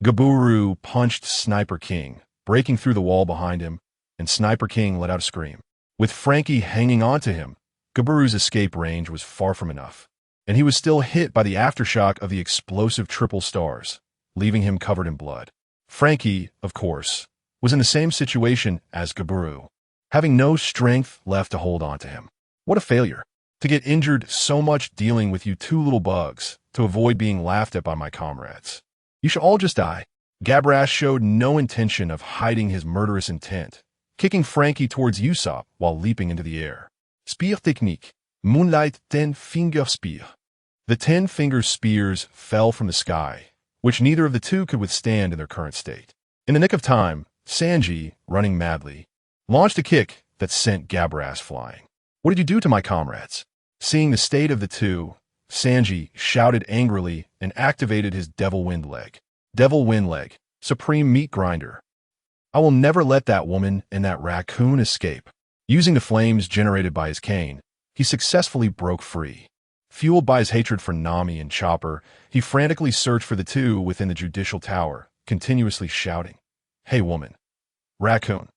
[SPEAKER 1] Gaburu punched Sniper King, breaking through the wall behind him, and Sniper King let out a scream. With Frankie hanging onto him, Gaburu's escape range was far from enough, and he was still hit by the aftershock of the explosive triple stars, leaving him covered in blood. Frankie, of course, was in the same situation as Gaburu, having no strength left to hold on to him. What a failure. To get injured so much dealing with you two little bugs to avoid being laughed at by my comrades. You should all just die. Gabras showed no intention of hiding his murderous intent, kicking Frankie towards Usopp while leaping into the air. Spear technique. Moonlight 10-finger spear. The 10-finger spears fell from the sky, which neither of the two could withstand in their current state. In the nick of time, Sanji, running madly, launched a kick that sent Gabras flying. What did you do to my comrades? Seeing the state of the two, Sanji shouted angrily and activated his Devil Wind Leg. Devil Wind Leg, Supreme Meat Grinder. I will never let that woman and that raccoon escape. Using the flames generated by his cane, he successfully broke free. Fueled by his hatred for Nami and Chopper, he frantically searched for the two within the Judicial Tower, continuously shouting, "Hey woman, raccoon,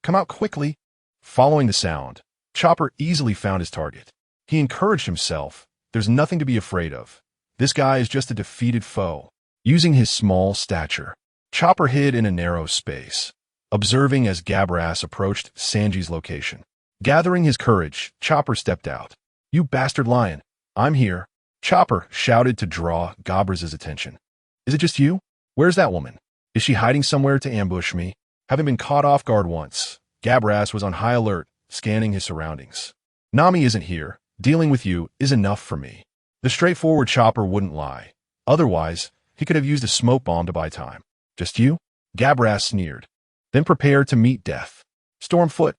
[SPEAKER 1] come out quickly." Following the sound, Chopper easily found his target. He encouraged himself, there's nothing to be afraid of. This guy is just a defeated foe. Using his small stature, Chopper hid in a narrow space, observing as Gabras approached Sanji's location. Gathering his courage, Chopper stepped out. "You bastard lion, I'm here." Chopper shouted to draw Gabras's attention. "Is it just you? Where's that woman? Is she hiding somewhere to ambush me?" Having been caught off guard once, Gabras was on high alert, scanning his surroundings. "Nami isn't here. Dealing with you is enough for me." The straightforward Chopper wouldn't lie. Otherwise, he could have used a smoke bomb to buy time. "Just you?" Gabras sneered. "Then prepare to meet death." Stormfoot,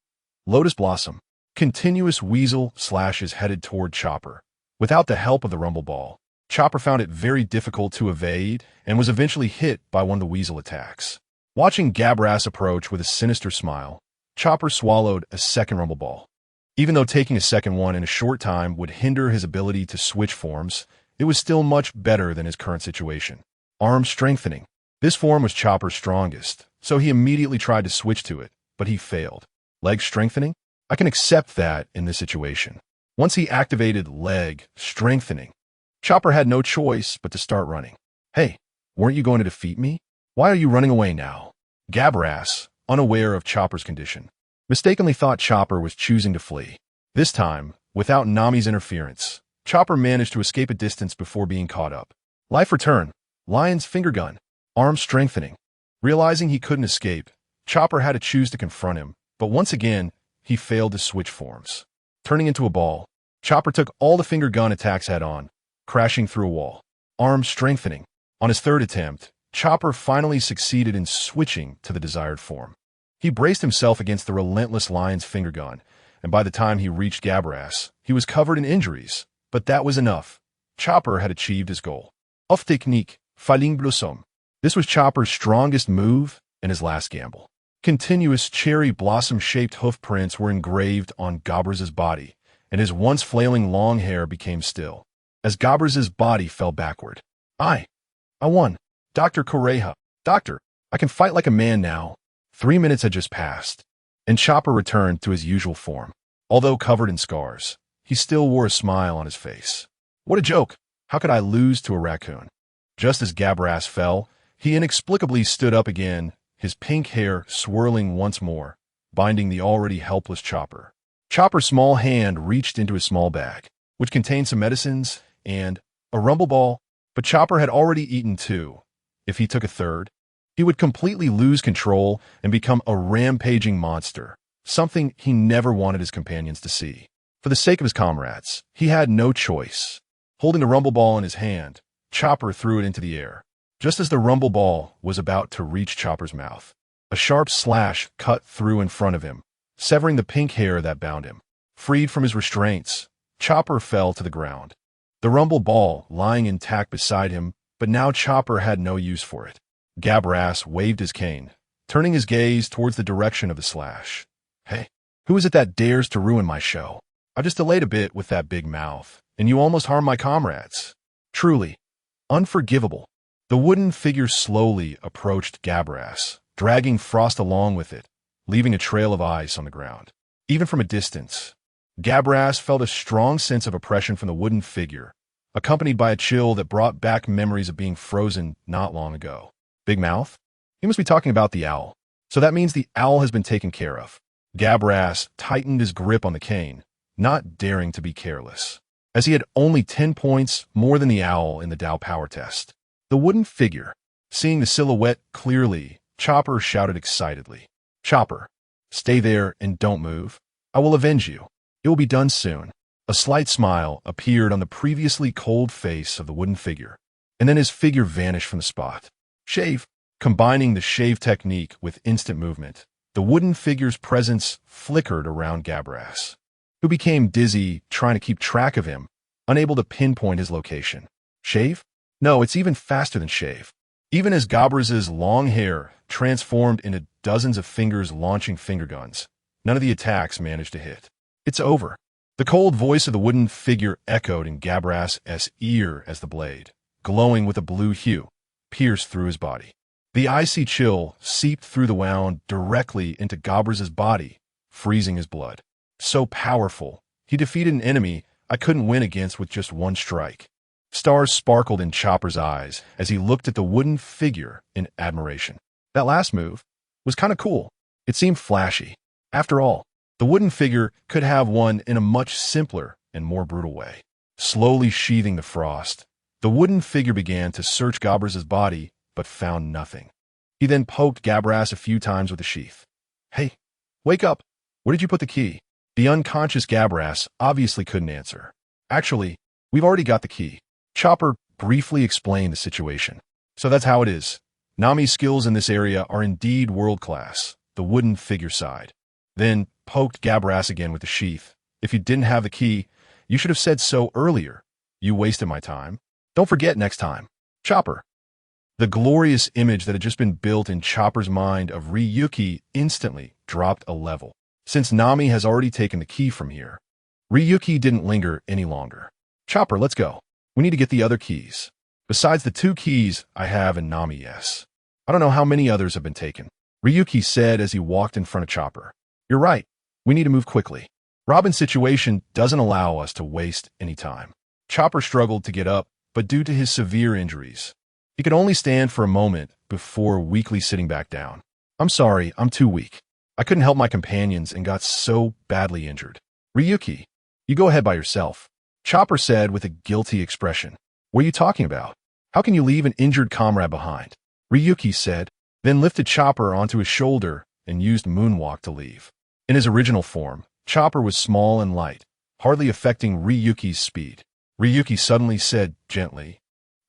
[SPEAKER 1] Lotus Blossom. Continuous weasel slashes headed toward Chopper. Without the help of the Rumble Ball, Chopper found it very difficult to evade and was eventually hit by one of the weasel attacks. Watching Gabras approach with a sinister smile, Chopper swallowed a second Rumble Ball. Even though taking a second one in a short time would hinder his ability to switch forms, it was still much better than his current situation. Arm Strengthening. This form was Chopper's strongest, so he immediately tried to switch to it, but he failed. Leg Strengthening? I can accept that in this situation. Once he activated Leg Strengthening, Chopper had no choice but to start running. "Hey, weren't you going to defeat me? Why are you running away now?" Gabras, unaware of Chopper's condition, mistakenly thought Chopper was choosing to flee. This time, without Nami's interference, Chopper managed to escape a distance before being caught up. Life return. Lion's finger gun. Arm strengthening. Realizing he couldn't escape, Chopper had to choose to confront him, but once again, he failed to switch forms. Turning into a ball, Chopper took all the finger gun attacks head-on, crashing through a wall. Arm strengthening. On his third attempt, Chopper finally succeeded in switching to the desired form. He braced himself against the relentless lion's finger gun, and by the time he reached Gabras, he was covered in injuries. But that was enough. Chopper had achieved his goal. Off technique, Falling Blossom. This was Chopper's strongest move and his last gamble. Continuous cherry blossom-shaped hoof prints were engraved on Gabras's body, and his once flailing long hair became still. As Gabras's body fell backward. I won. Dr. Correja. Doctor, I can fight like a man now. 3 minutes had just passed, and Chopper returned to his usual form. Although covered in scars, he still wore a smile on his face. What a joke! How could I lose to a raccoon? Just as Gabras fell, he inexplicably stood up again, his pink hair swirling once more, binding the already helpless Chopper. Chopper's small hand reached into his small bag, which contained some medicines and a rumble ball, but Chopper had already eaten 2. If he took a third, he would completely lose control and become a rampaging monster, something he never wanted his companions to see. For the sake of his comrades, he had no choice. Holding the rumble ball in his hand, Chopper threw it into the air. Just as the rumble ball was about to reach Chopper's mouth, a sharp slash cut through in front of him, severing the pink hair that bound him. Freed from his restraints, Chopper fell to the ground. The rumble ball lying intact beside him, but now Chopper had no use for it. Gabras waved his cane, turning his gaze towards the direction of the slash. Hey, who is it that dares to ruin my show? I just delayed a bit with that big mouth, and you almost harmed my comrades. Truly, unforgivable. The wooden figure slowly approached Gabras, dragging Frost along with it, leaving a trail of ice on the ground. Even from a distance, Gabras felt a strong sense of oppression from the wooden figure, accompanied by a chill that brought back memories of being frozen not long ago. Big mouth? He must be talking about the owl. So that means the owl has been taken care of. Gabras tightened his grip on the cane, not daring to be careless, as he had only 10 points more than the owl in the Tao power test. The wooden figure. Seeing the silhouette clearly, Chopper shouted excitedly. Chopper, stay there and don't move. I will avenge you. It will be done soon. A slight smile appeared on the previously cold face of the wooden figure, and then his figure vanished from the spot. Shave. Combining the shave technique with instant movement, the wooden figure's presence flickered around Gabras, who became dizzy trying to keep track of him, unable to pinpoint his location. Shave? No, it's even faster than shave. Even as Gabras's long hair transformed into dozens of fingers launching finger guns, none of the attacks managed to hit. It's over. The cold voice of the wooden figure echoed in Gabras's ear as the blade, glowing with a blue hue, pierced through his body. The icy chill seeped through the wound directly into Gabras's body, freezing his blood. So powerful, he defeated an enemy I couldn't win against with just one strike. Stars sparkled in Chopper's eyes as he looked at the wooden figure in admiration. That last move was kind of cool. It seemed flashy. After all, the wooden figure could have won in a much simpler and more brutal way. Slowly sheathing the frost, the wooden figure began to search Gabras's body, but found nothing. He then poked Gabras a few times with the sheath. Hey, wake up! Where did you put the key? The unconscious Gabras obviously couldn't answer. Actually, we've already got the key. Chopper briefly explained the situation. So that's how it is. Nami's skills in this area are indeed world-class, the wooden figure sighed. Then poked Gabras again with the sheath. If you didn't have the key, you should have said so earlier. You wasted my time. Don't forget next time. Chopper. The glorious image that had just been built in Chopper's mind of Ryuki instantly dropped a level. Since Nami has already taken the key from here, Ryuki didn't linger any longer. Chopper, let's go. We need to get the other keys. Besides the 2 keys I have in Nami, yes. I don't know how many others have been taken. Ryuki said as he walked in front of Chopper. You're right. We need to move quickly. Robin's situation doesn't allow us to waste any time. Chopper struggled to get up, but due to his severe injuries, he could only stand for a moment before weakly sitting back down. I'm sorry, I'm too weak. I couldn't help my companions and got so badly injured. Ryuki, you go ahead by yourself. Chopper said with a guilty expression. What are you talking about? How can you leave an injured comrade behind? Ryuki said, then lifted Chopper onto his shoulder and used Moonwalk to leave. In his original form, Chopper was small and light, hardly affecting Ryuki's speed. Ryuki suddenly said gently,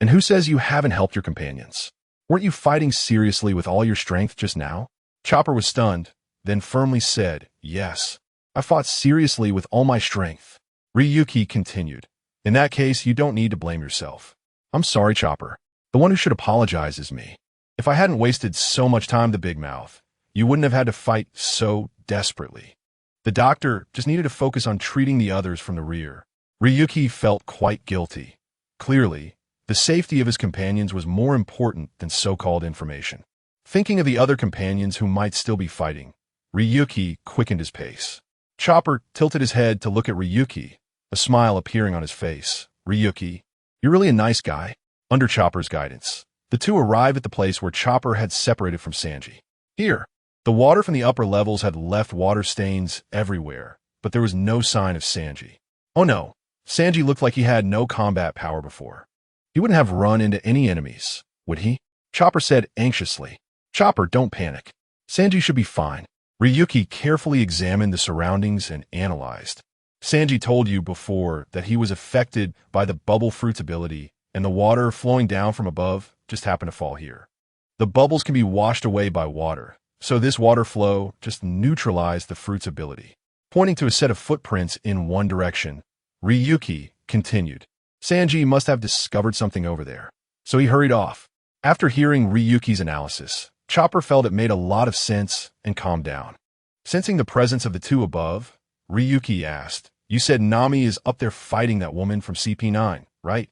[SPEAKER 1] "And who says you haven't helped your companions? Weren't you fighting seriously with all your strength just now?" Chopper was stunned, then firmly said, "Yes, I fought seriously with all my strength." Ryuki continued, "In that case, you don't need to blame yourself. I'm sorry, Chopper. The one who should apologize is me. If I hadn't wasted so much time with the Big Mouth, you wouldn't have had to fight so desperately. The doctor just needed to focus on treating the others from the rear." Ryuki felt quite guilty. Clearly, the safety of his companions was more important than so-called information. Thinking of the other companions who might still be fighting, Ryuki quickened his pace. Chopper tilted his head to look at Ryuki, a smile appearing on his face. "Ryuki, you're really a nice guy." Under Chopper's guidance, the two arrived at the place where Chopper had separated from Sanji. Here, the water from the upper levels had left water stains everywhere, but there was no sign of Sanji. Oh no, Sanji looked like he had no combat power before. He wouldn't have run into any enemies, would he? Chopper said anxiously. "Chopper, don't panic. Sanji should be fine." Ryuki carefully examined the surroundings and analyzed. "Sanji told you before that he was affected by the bubble fruit's ability, and the water flowing down from above just happened to fall here. The bubbles can be washed away by water, so this water flow just neutralized the fruit's ability." Pointing to a set of footprints in one direction, Ryuki continued, "Sanji must have discovered something over there, so he hurried off." After hearing Ryuki's analysis, Chopper felt it made a lot of sense and calmed down. Sensing the presence of the two above, Ryuki asked, "You said Nami is up there fighting that woman from CP9, right?"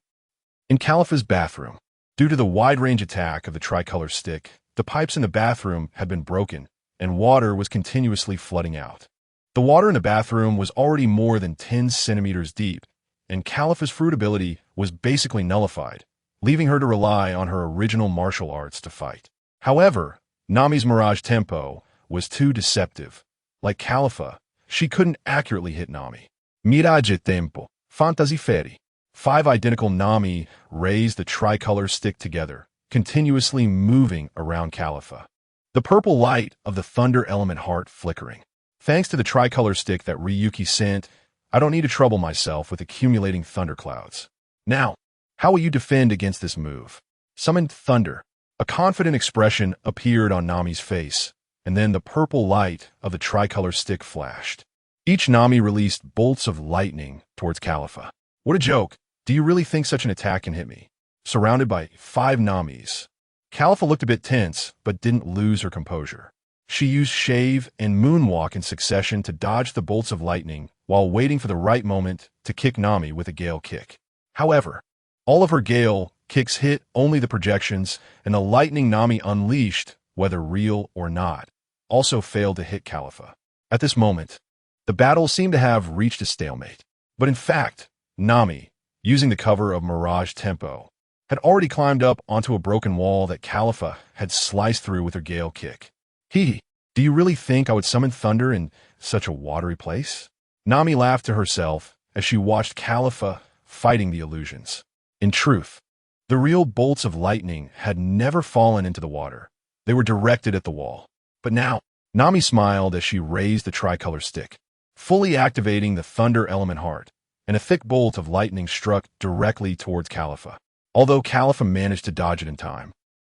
[SPEAKER 1] In Califa's bathroom, due to the wide-range attack of the tricolor stick, the pipes in the bathroom had been broken, and water was continuously flooding out. The water in the bathroom was already more than 10 centimeters deep, and Califa's fruit ability was basically nullified, leaving her to rely on her original martial arts to fight. However, Nami's Mirage tempo was too deceptive. Like Califa, she couldn't accurately hit Nami. Mirage tempo, fantasy fairy. 5 identical Nami raised the tricolor stick together, continuously moving around Califa. The purple light of the thunder element heart flickering. Thanks to the tricolor stick that Ryuki sent, I don't need to trouble myself with accumulating thunderclouds. Now, how will you defend against this move? Summoned thunder. A confident expression appeared on Nami's face, and then the purple light of the tricolor stick flashed. Each Nami released bolts of lightning towards Califa. What a joke. Do you really think such an attack can hit me? Surrounded by 5 Namis. Califa looked a bit tense, but didn't lose her composure. She used Shave and Moonwalk in succession to dodge the bolts of lightning while waiting for the right moment to kick Nami with a Gale kick. However, all of her Gale kicks hit only the projections, and the lightning Nami unleashed, whether real or not, also failed to hit Califa. At this moment, the battle seemed to have reached a stalemate. But in fact, Nami, using the cover of Mirage Tempo, had already climbed up onto a broken wall that Califa had sliced through with her Gale kick. "He, do you really think I would summon thunder in such a watery place?" Nami laughed to herself as she watched Califa fighting the illusions. In truth, the real bolts of lightning had never fallen into the water. They were directed at the wall. But now, Nami smiled as she raised the tricolor stick, fully activating the thunder element heart, and a thick bolt of lightning struck directly towards Califa. Although Califa managed to dodge it in time,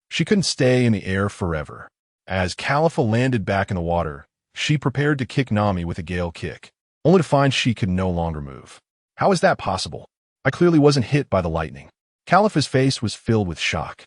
[SPEAKER 1] she couldn't stay in the air forever. As Califa landed back in the water, she prepared to kick Nami with a Gale kick, only to find she could no longer move. How is that possible? I clearly wasn't hit by the lightning. Califa's face was filled with shock.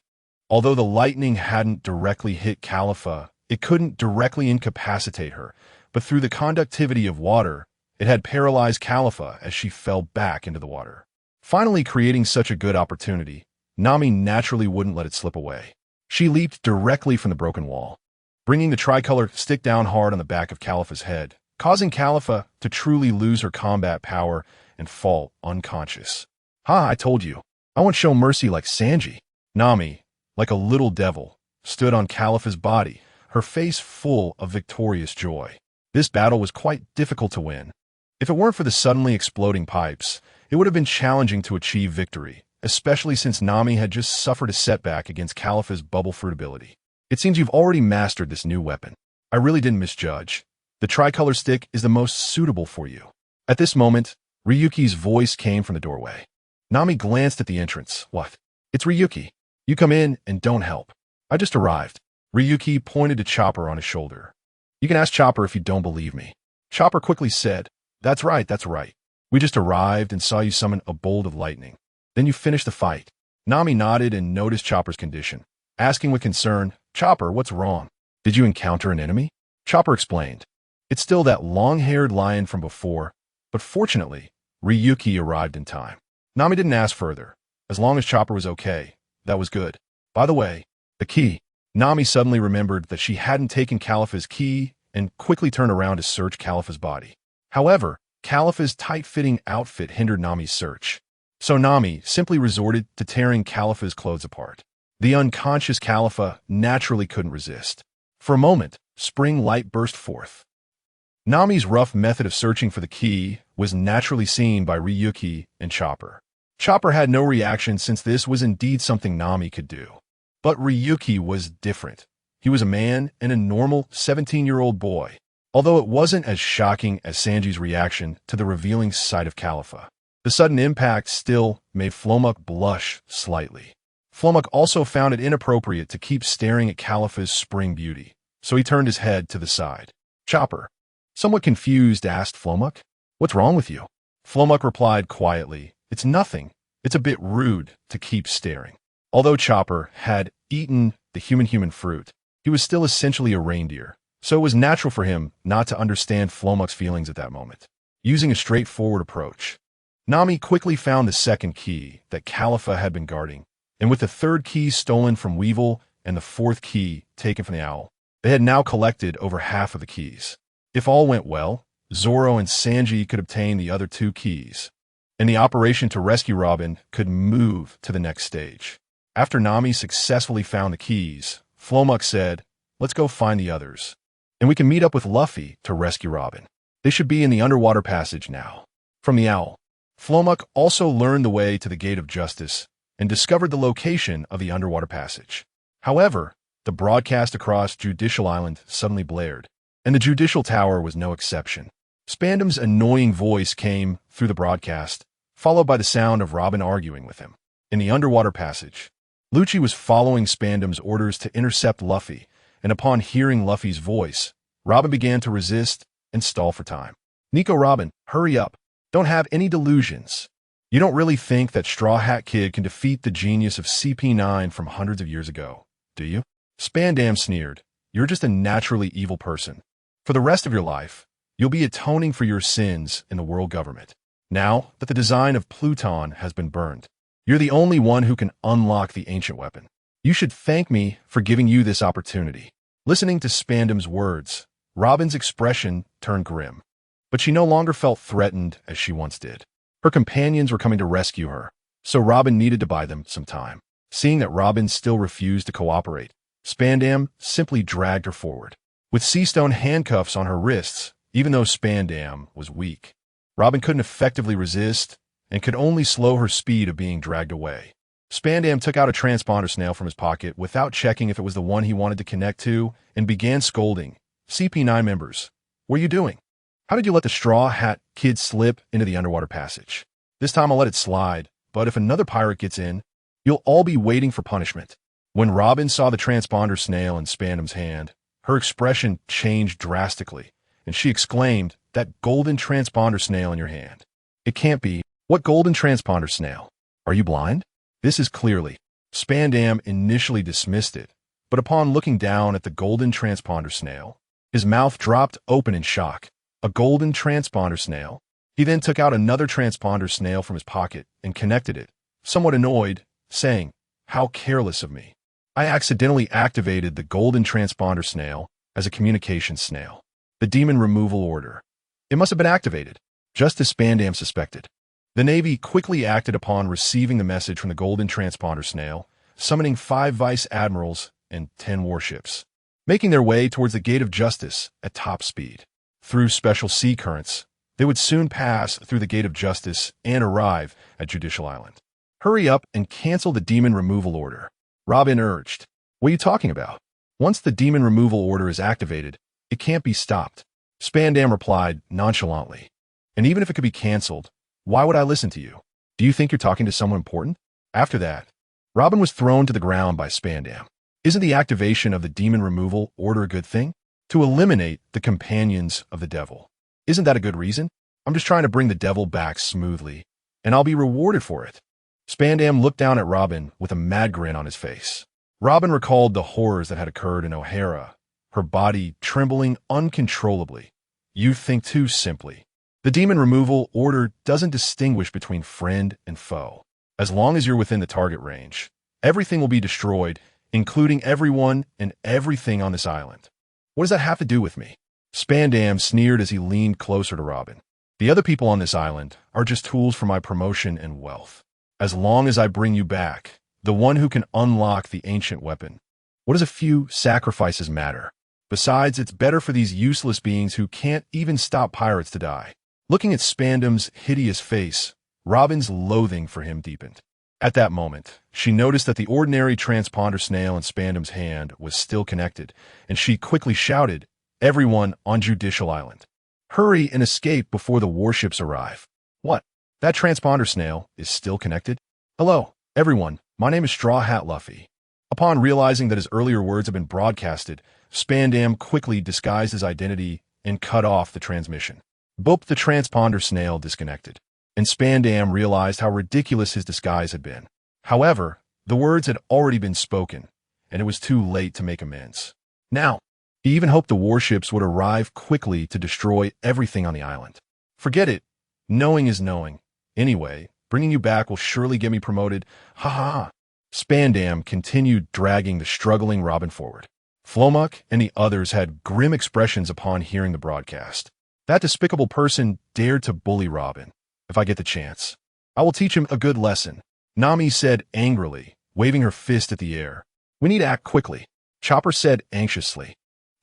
[SPEAKER 1] Although the lightning hadn't directly hit Califa, it couldn't directly incapacitate her, but through the conductivity of water, it had paralyzed Califa as she fell back into the water. Finally creating such a good opportunity, Nami naturally wouldn't let it slip away. She leaped directly from the broken wall, bringing the tricolor stick down hard on the back of Califa's head, causing Califa to truly lose her combat power and fall unconscious. "Ha, I told you. I won't show mercy like Sanji." Nami, like a little devil, stood on Califa's body, her face full of victorious joy. This battle was quite difficult to win. If it weren't for the suddenly exploding pipes, It would have been challenging to achieve victory, especially since Nami had just suffered a setback against Caliph's bubble fruit ability. It seems you've already mastered this new weapon. I really didn't misjudge. The tricolor stick is the most suitable for you. At this moment, Ryuki's voice came from the doorway. Nami glanced at the entrance. What? It's Ryuki. You come in and don't help. I just arrived. Ryuki pointed to Chopper on his shoulder. You can ask Chopper if you don't believe me. Chopper quickly said, That's right. We just arrived and saw you summon a bolt of lightning. Then you finished the fight. Nami nodded and noticed Chopper's condition. Asking with concern, Chopper, what's wrong? Did you encounter an enemy? Chopper explained. It's still that long-haired lion from before, but fortunately, Ryuki arrived in time. Nami didn't ask further. As long as Chopper was okay, that was good. By the way, the key. Nami suddenly remembered that she hadn't taken Caliph's key and quickly turned around to search Caliph's body. However, Caliph's tight-fitting outfit hindered Nami's search. So Nami simply resorted to tearing Caliph's clothes apart. The unconscious Caliph naturally couldn't resist. For a moment, spring light burst forth. Nami's rough method of searching for the key was naturally seen by Ryuki and Chopper. Chopper had no reaction since this was indeed something Nami could do. But Ryuki was different. He was a man and a normal 17-year-old boy, although it wasn't as shocking as Sanji's reaction to the revealing sight of Caliph. The sudden impact still made Flomuk blush slightly. Flomuk also found it inappropriate to keep staring at Caliph's spring beauty, so he turned his head to the side. Chopper, somewhat confused, asked Flomuk, What's wrong with you? Flomuk replied quietly, It's nothing. It's a bit rude to keep staring. Although Chopper had eaten the human fruit, he was still essentially a reindeer, so it was natural for him not to understand Flomuk's feelings at that moment. Using a straightforward approach, Nami quickly found the second key that Caliph had been guarding, and with the third key stolen from Weevil and the fourth key taken from the owl, they had now collected over half of the keys. If all went well, Zoro and Sanji could obtain the other two keys, and the operation to rescue Robin could move to the next stage. After Nami successfully found the keys, Flomuk said, Let's go find the others, and we can meet up with Luffy to rescue Robin. They should be in the underwater passage now. From the owl, Flomuk also learned the way to the Gate of Justice and discovered the location of the underwater passage. However, the broadcast across Judicial Island suddenly blared, and the Judicial Tower was no exception. Spandam's annoying voice came through the broadcast, followed by the sound of Robin arguing with him. In the underwater passage, Lucci was following Spandam's orders to intercept Luffy, and upon hearing Luffy's voice, Robin began to resist and stall for time. Nico, Robin, hurry up. Don't have any delusions. You don't really think that Straw Hat Kid can defeat the genius of CP9 from hundreds of years ago, do you? Spandam sneered. You're just a naturally evil person. For the rest of your life, you'll be atoning for your sins in the world government. Now that the design of Pluton has been burned, you're the only one who can unlock the ancient weapon. You should thank me for giving you this opportunity. Listening to Spandam's words, Robin's expression turned grim. But she no longer felt threatened as she once did. Her companions were coming to rescue her, so Robin needed to buy them some time. Seeing that Robin still refused to cooperate, Spandam simply dragged her forward. With sea-stone handcuffs on her wrists, even though Spandam was weak, Robin couldn't effectively resist and could only slow her speed of being dragged away. Spandam took out a transponder snail from his pocket without checking if it was the one he wanted to connect to and began scolding. CP9 members, what are you doing? How did you let the Straw Hat Kid slip into the underwater passage? This time I'll let it slide, but if another pirate gets in, you'll all be waiting for punishment. When Robin saw the transponder snail in Spandam's hand, her expression changed drastically, and she exclaimed, That golden transponder snail in your hand. It can't be. What golden transponder snail? Are you blind? This is clearly. Spandam initially dismissed it, but upon looking down at the golden transponder snail, his mouth dropped open in shock. A golden transponder snail? He then took out another transponder snail from his pocket and connected it, somewhat annoyed, saying, How careless of me. I accidentally activated the golden transponder snail as a communication snail. The demon removal order. It must have been activated, just as Spandam suspected. The Navy quickly acted upon receiving the message from the golden transponder snail, summoning 5 vice admirals and 10 warships, making their way towards the Gate of Justice at top speed. Through special sea currents, They would soon pass through the Gate of Justice and arrive at Judicial Island. Hurry up and cancel the demon removal order, Robin urged. What are you talking about? Once the demon removal order is activated, it can't be stopped. Spandam replied nonchalantly. And even if it could be canceled, why would I listen to you? Do you think you're talking to someone important? After that, Robin was thrown to the ground by Spandam. Isn't the activation of the demon removal order a good thing? To eliminate the companions of the devil. Isn't that a good reason? I'm just trying to bring the devil back smoothly, and I'll be rewarded for it. Spandam looked down at Robin with a mad grin on his face. Robin recalled the horrors that had occurred in O'Hara, her body trembling uncontrollably. You think too simply. The demon removal order doesn't distinguish between friend and foe. As long as you're within the target range, everything will be destroyed, including everyone and everything on this island. What does that have to do with me? Spandam sneered as he leaned closer to Robin. The other people on this island are just tools for my promotion and wealth. As long as I bring you back, the one who can unlock the ancient weapon. What does a few sacrifices matter? Besides, it's better for these useless beings who can't even stop pirates to die. Looking at Spandam's hideous face, Robin's loathing for him deepened. At that moment, she noticed that the ordinary transponder snail in Spandam's hand was still connected, and she quickly shouted, "Everyone on Judicial Island, hurry and escape before the warships arrive." What? That transponder snail is still connected? Hello, everyone. My name is Straw Hat Luffy. Upon realizing that his earlier words had been broadcasted, Spandam quickly disguised his identity and cut off the transmission. Boop, the transponder snail disconnected, and Spandam realized how ridiculous his disguise had been. However, the words had already been spoken, and it was too late to make amends. Now, he even hoped the warships would arrive quickly to destroy everything on the island. Forget it. Knowing is knowing. Anyway, bringing you back will surely get me promoted. Ha ha ha. Spandam continued dragging the struggling Robin forward. Flomuk and the others had grim expressions upon hearing the broadcast. That despicable person dared to bully Robin. If I get the chance, I will teach him a good lesson, Nami said angrily, waving her fist at the air. We need to act quickly, Chopper said anxiously.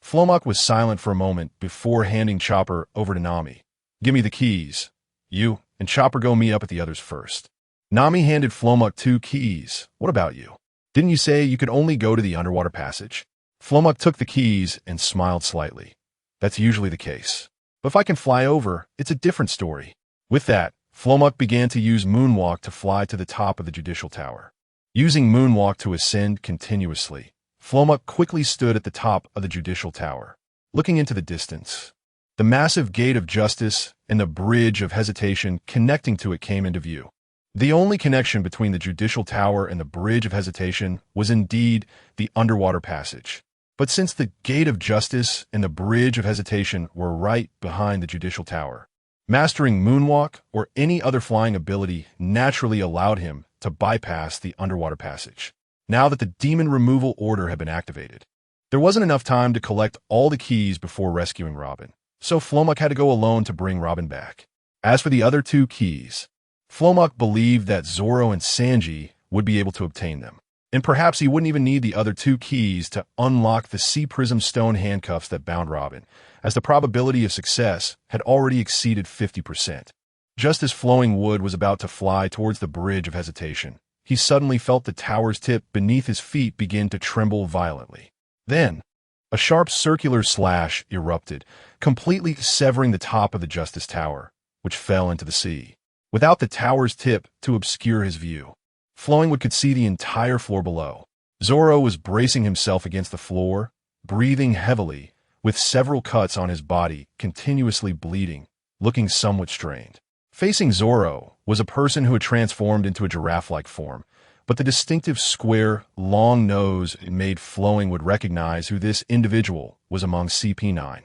[SPEAKER 1] Flomuk was silent for a moment before handing Chopper over to Nami. Give me the keys. You and Chopper go meet up at the others first. Nami handed Flomuk 2 keys. What about you? Didn't you say you could only go to the underwater passage? Flomuk took the keys and smiled slightly. That's usually the case. But if I can fly over, it's a different story. With that, Flomuk began to use Moonwalk to fly to the top of the Judicial Tower. Using Moonwalk to ascend continuously, Flomuk quickly stood at the top of the Judicial Tower, looking into the distance. The massive Gate of Justice and the Bridge of Hesitation connecting to it came into view. The only connection between the Judicial Tower and the Bridge of Hesitation was indeed the underwater passage. But since the Gate of Justice and the Bridge of Hesitation were right behind the Judicial Tower, mastering Moonwalk or any other flying ability naturally allowed him to bypass the underwater passage. Now that the demon removal order had been activated, there wasn't enough time to collect all the keys before rescuing Robin, so Flomuk had to go alone to bring Robin back. As for the other 2 keys, Flomuk believed that Zoro and Sanji would be able to obtain them, and perhaps he wouldn't even need the other 2 keys to unlock the Sea Prism Stone handcuffs that bound Robin, as the probability of success had already exceeded 50%. Just as Flowing Wood was about to fly towards the Bridge of Hesitation, he suddenly felt the tower's tip beneath his feet begin to tremble violently. Then, a sharp circular slash erupted, completely severing the top of the Justice Tower, which fell into the sea. Without the tower's tip to obscure his view, Flowing Wood could see the entire floor below. Zoro was bracing himself against the floor, breathing heavily, with several cuts on his body continuously bleeding, looking somewhat strained. Facing Zoro was a person who had transformed into a giraffe-like form, but the distinctive square, long nose made Flowing Wood recognize who this individual was among CP9.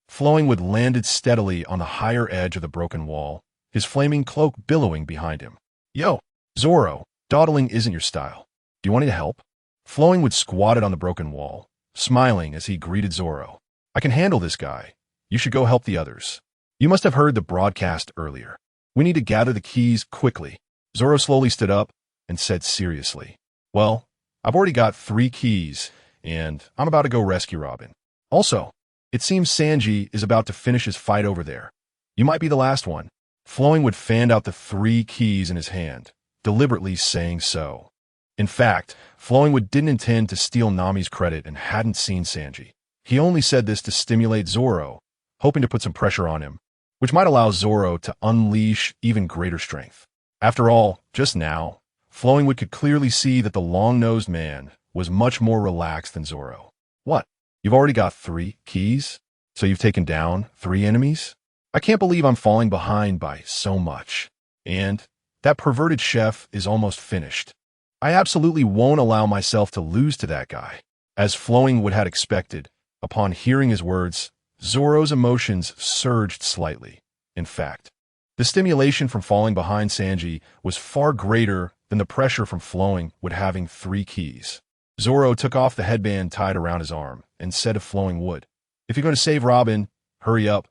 [SPEAKER 1] Flowing Wood landed steadily on the higher edge of the broken wall, his flaming cloak billowing behind him. Yo, Zoro, dawdling isn't your style. Do you want me to help? Flowing Wood squatted on the broken wall, smiling as he greeted Zoro. I can handle this guy. You should go help the others. You must have heard the broadcast earlier. We need to gather the keys quickly. Zoro slowly stood up and said seriously, Well, I've already got 3 keys, and I'm about to go rescue Robin. Also, it seems Sanji is about to finish his fight over there. You might be the last one. Flowing Wood fanned out the 3 keys in his hand, deliberately saying so. In fact, Flowing Wood didn't intend to steal Nami's credit and hadn't seen Sanji. He only said this to stimulate Zoro, hoping to put some pressure on him, which might allow Zoro to unleash even greater strength. After all, just now, Flowing Wood could clearly see that the long-nosed man was much more relaxed than Zoro. What? You've already got 3 keys? So you've taken down 3 enemies? I can't believe I'm falling behind by so much. And that perverted chef is almost finished. I absolutely won't allow myself to lose to that guy. As Flowing Wood had expected, upon hearing his words, Zoro's emotions surged slightly. In fact, the stimulation from falling behind Sanji was far greater than the pressure from Flowing Wood having 3 keys. Zoro took off the headband tied around his arm and said to Flowing Wood, "If you're going to save Robin, hurry up.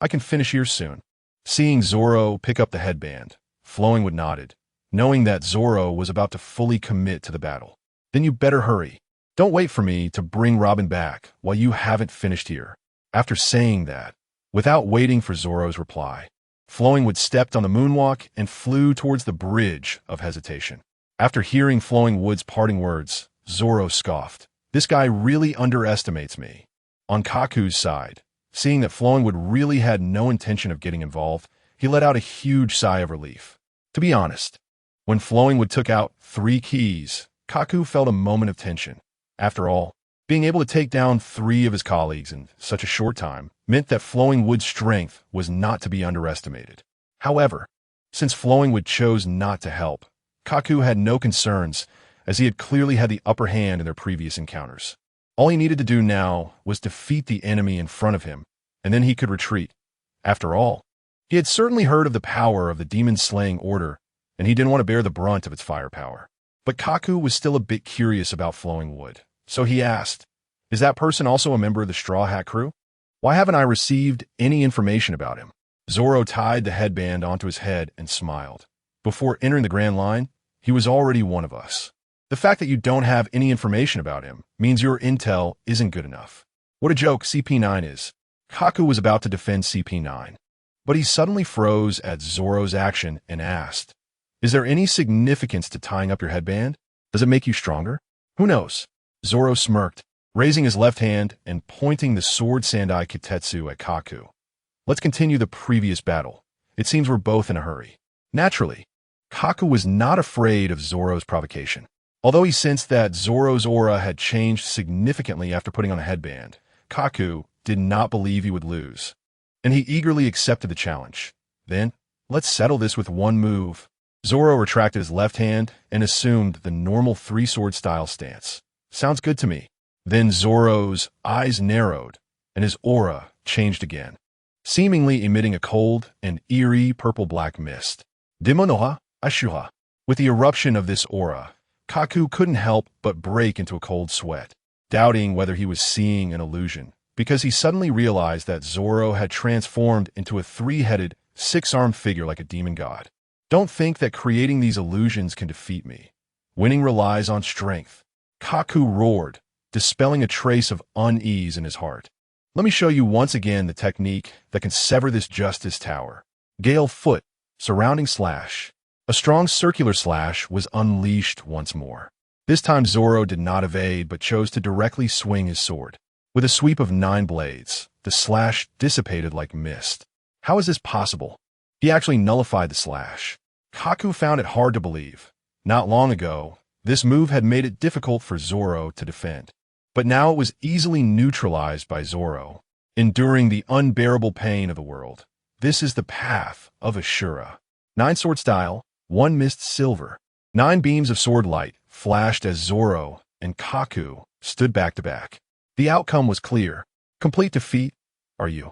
[SPEAKER 1] I can finish here soon." Seeing Zoro pick up the headband, Flowing Wood nodded, knowing that Zoro was about to fully commit to the battle. "Then you better hurry. Don't wait for me to bring Robin back while you haven't finished here." After saying that, without waiting for Zoro's reply, Flowing Wood stepped on the moonwalk and flew towards the bridge of hesitation. After hearing Flowing Wood's parting words, Zoro scoffed. This guy really underestimates me. On Kaku's side, seeing that Flowing Wood really had no intention of getting involved, he let out a huge sigh of relief. To be honest, when Flowing Wood took out 3 keys, Kaku felt a moment of tension. After all, being able to take down 3 of his colleagues in such a short time meant that Flowing Wood's strength was not to be underestimated. However, since Flowing Wood chose not to help, Kaku had no concerns, as he had clearly had the upper hand in their previous encounters. All he needed to do now was defeat the enemy in front of him, and then he could retreat. After all, he had certainly heard of the power of the demon-slaying order, and he didn't want to bear the brunt of its firepower. But Kaku was still a bit curious about Flowing Wood, so he asked, "Is that person also a member of the Straw Hat crew? Why haven't I received any information about him?" Zoro tied the headband onto his head and smiled. "Before entering the Grand Line, he was already one of us. The fact that you don't have any information about him means your intel isn't good enough." What a joke CP9 is. Kaku was about to defend CP9, but he suddenly froze at Zoro's action and asked, "Is there any significance to tying up your headband? Does it make you stronger?" "Who knows?" Zoro smirked, raising his left hand and pointing the sword Sandai Kitetsu at Kaku. "Let's continue the previous battle. It seems we're both in a hurry." Naturally, Kaku was not afraid of Zoro's provocation. Although he sensed that Zoro's aura had changed significantly after putting on a headband, Kaku did not believe he would lose, and he eagerly accepted the challenge. "Then, let's settle this with one move." Zoro retracted his left hand and assumed the normal 3-sword style stance. "Sounds good to me." Then Zoro's eyes narrowed, and his aura changed again, seemingly emitting a cold and eerie purple-black mist. Dimonoha Ashuha. With the eruption of this aura, Kaku couldn't help but break into a cold sweat, doubting whether he was seeing an illusion, because he suddenly realized that Zoro had transformed into a 3-headed, 6-armed figure like a demon god. "Don't think that creating these illusions can defeat me. Winning relies on strength." Kaku roared, dispelling a trace of unease in his heart. "Let me show you once again the technique that can sever this justice tower." Gale Foot, Surrounding Slash. A strong circular slash was unleashed once more. This time Zoro did not evade but chose to directly swing his sword. With a sweep of 9 blades, the slash dissipated like mist. How is this possible? He actually nullified the slash. Kaku found it hard to believe. Not long ago, this move had made it difficult for Zoro to defend. But now it was easily neutralized by Zoro, enduring the unbearable pain of the world. This is the path of Ashura. 9-sword style, 1 mist silver. 9 beams of sword light flashed as Zoro and Kaku stood back to back. The outcome was clear. Complete defeat. "Are you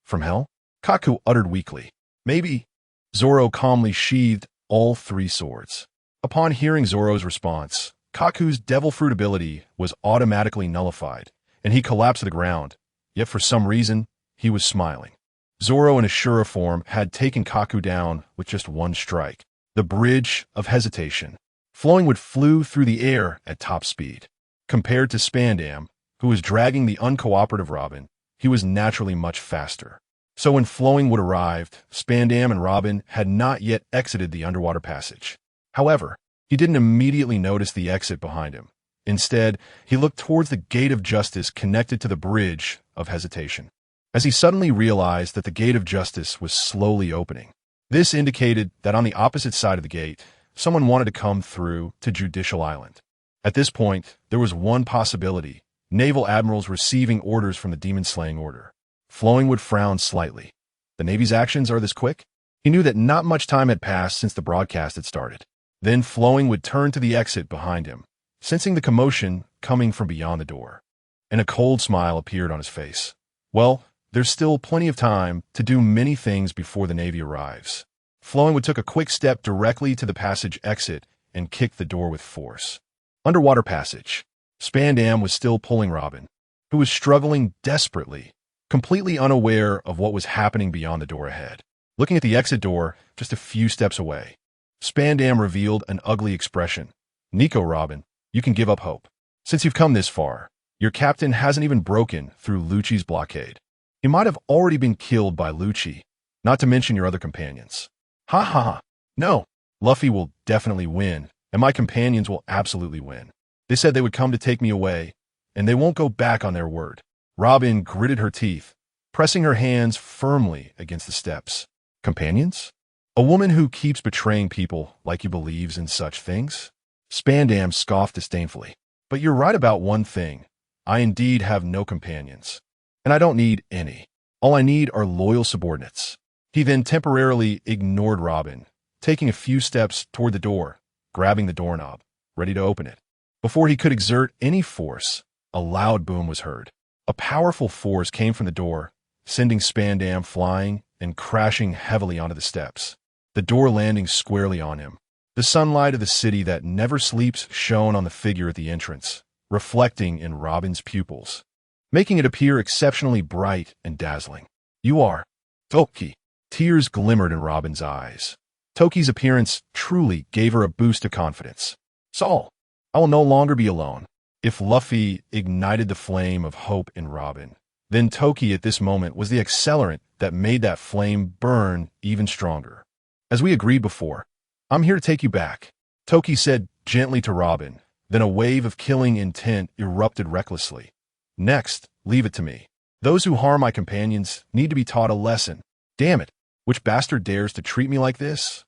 [SPEAKER 1] from hell?" Kaku uttered weakly. "Maybe." Zoro calmly sheathed all 3 swords. Upon hearing Zoro's response, Kaku's devil fruit ability was automatically nullified, and he collapsed to the ground. Yet for some reason, he was smiling. Zoro in Ashura form had taken Kaku down with just 1 strike. The bridge of hesitation. Flowing Wood flew through the air at top speed. Compared to Spandam, who was dragging the uncooperative Robin, he was naturally much faster. So when Flowing would arrived, Spandam and Robin had not yet exited the underwater passage. However, he didn't immediately notice the exit behind him. Instead, he looked towards the gate of justice connected to the bridge of hesitation. As he suddenly realized that the gate of justice was slowly opening. This indicated that on the opposite side of the gate, someone wanted to come through to Judicial Island. At this point, there was one possibility: naval admirals receiving orders from the demon-slaying order. Flowing would frown slightly. The Navy's actions are this quick? He knew that not much time had passed since the broadcast had started. Then Flowing would turn to the exit behind him, sensing the commotion coming from beyond the door. And a cold smile appeared on his face. Well, there's still plenty of time to do many things before the Navy arrives. Flowing would take a quick step directly to the passage exit and kick the door with force. Underwater passage. Spandam was still pulling Robin, who was struggling desperately, completely unaware of what was happening beyond the door ahead. Looking at the exit door, just a few steps away, Spandam revealed an ugly expression. Nico, Robin, you can give up hope. Since you've come this far, your captain hasn't even broken through Lucci's blockade. He might have already been killed by Lucci, not to mention your other companions. Ha ha ha. No, Luffy will definitely win, and my companions will absolutely win. They said they would come to take me away, and they won't go back on their word. Robin gritted her teeth, pressing her hands firmly against the steps. Companions? A woman who keeps betraying people like you believes in such things? Spandam scoffed disdainfully. But you're right about one thing. I indeed have no companions. And I don't need any. All I need are loyal subordinates. He then temporarily ignored Robin, taking a few steps toward the door, grabbing the doorknob, ready to open it. Before he could exert any force, a loud boom was heard. A powerful force came from the door, sending Spandam flying and crashing heavily onto the steps, the door landing squarely on him. The sunlight of the city that never sleeps shone on the figure at the entrance, reflecting in Robin's pupils, making it appear exceptionally bright and dazzling. You are Toki. Tears glimmered in Robin's eyes. Toki's appearance truly gave her a boost of confidence. Saul, I will no longer be alone. If Luffy ignited the flame of hope in Robin, then Toki at this moment was the accelerant that made that flame burn even stronger. As we agreed before, I'm here to take you back, Toki said gently to Robin. Then a wave of killing intent erupted recklessly. Next, leave it to me. Those who harm my companions need to be taught a lesson. Damn it, which bastard dares to treat me like this?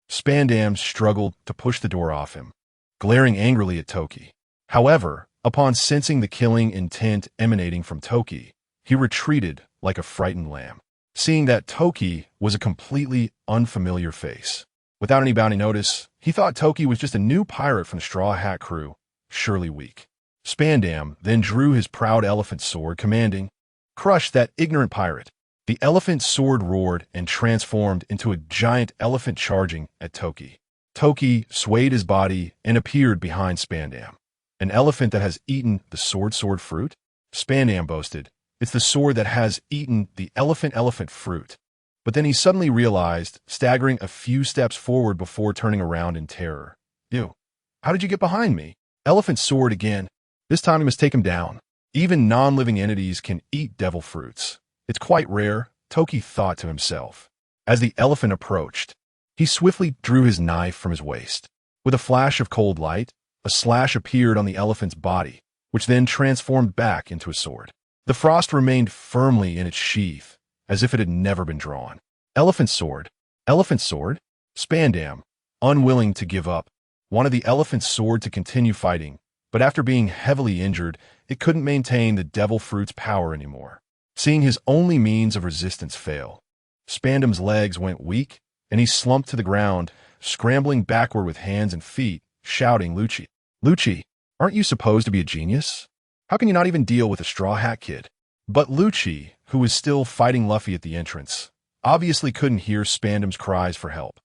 [SPEAKER 1] Spandam struggled to push the door off him, glaring angrily at Toki. However, upon sensing the killing intent emanating from Toki, he retreated like a frightened lamb, seeing that Toki was a completely unfamiliar face. Without any bounty notice, he thought Toki was just a new pirate from the Straw Hat crew, surely weak. Spandam then drew his proud elephant sword, commanding, "Crush that ignorant pirate." The elephant sword roared and transformed into a giant elephant charging at Toki. Toki swayed his body and appeared behind Spandam. An elephant that has eaten the sword fruit? Spandam boasted. It's the sword that has eaten the elephant fruit. But then he suddenly realized, staggering a few steps forward before turning around in terror. You, how did you get behind me? Elephant sword again. This time we must take him down. Even non-living entities can eat devil fruits. It's quite rare, Toki thought to himself. As the elephant approached, he swiftly drew his knife from his waist. With a flash of cold light, a slash appeared on the elephant's body, which then transformed back into a sword. The frost remained firmly in its sheath, as if it had never been drawn. Elephant sword? Elephant sword? Spandam, unwilling to give up, wanted the elephant's sword to continue fighting, but after being heavily injured, it couldn't maintain the devil fruit's power anymore. Seeing his only means of resistance fail, Spandam's legs went weak, and he slumped to the ground, scrambling backward with hands and feet, shouting, Lucci. Lucci, aren't you supposed to be a genius? How can you not even deal with a Straw Hat Kid? But Lucci, who was still fighting Luffy at the entrance, obviously couldn't hear Spandam's cries for help.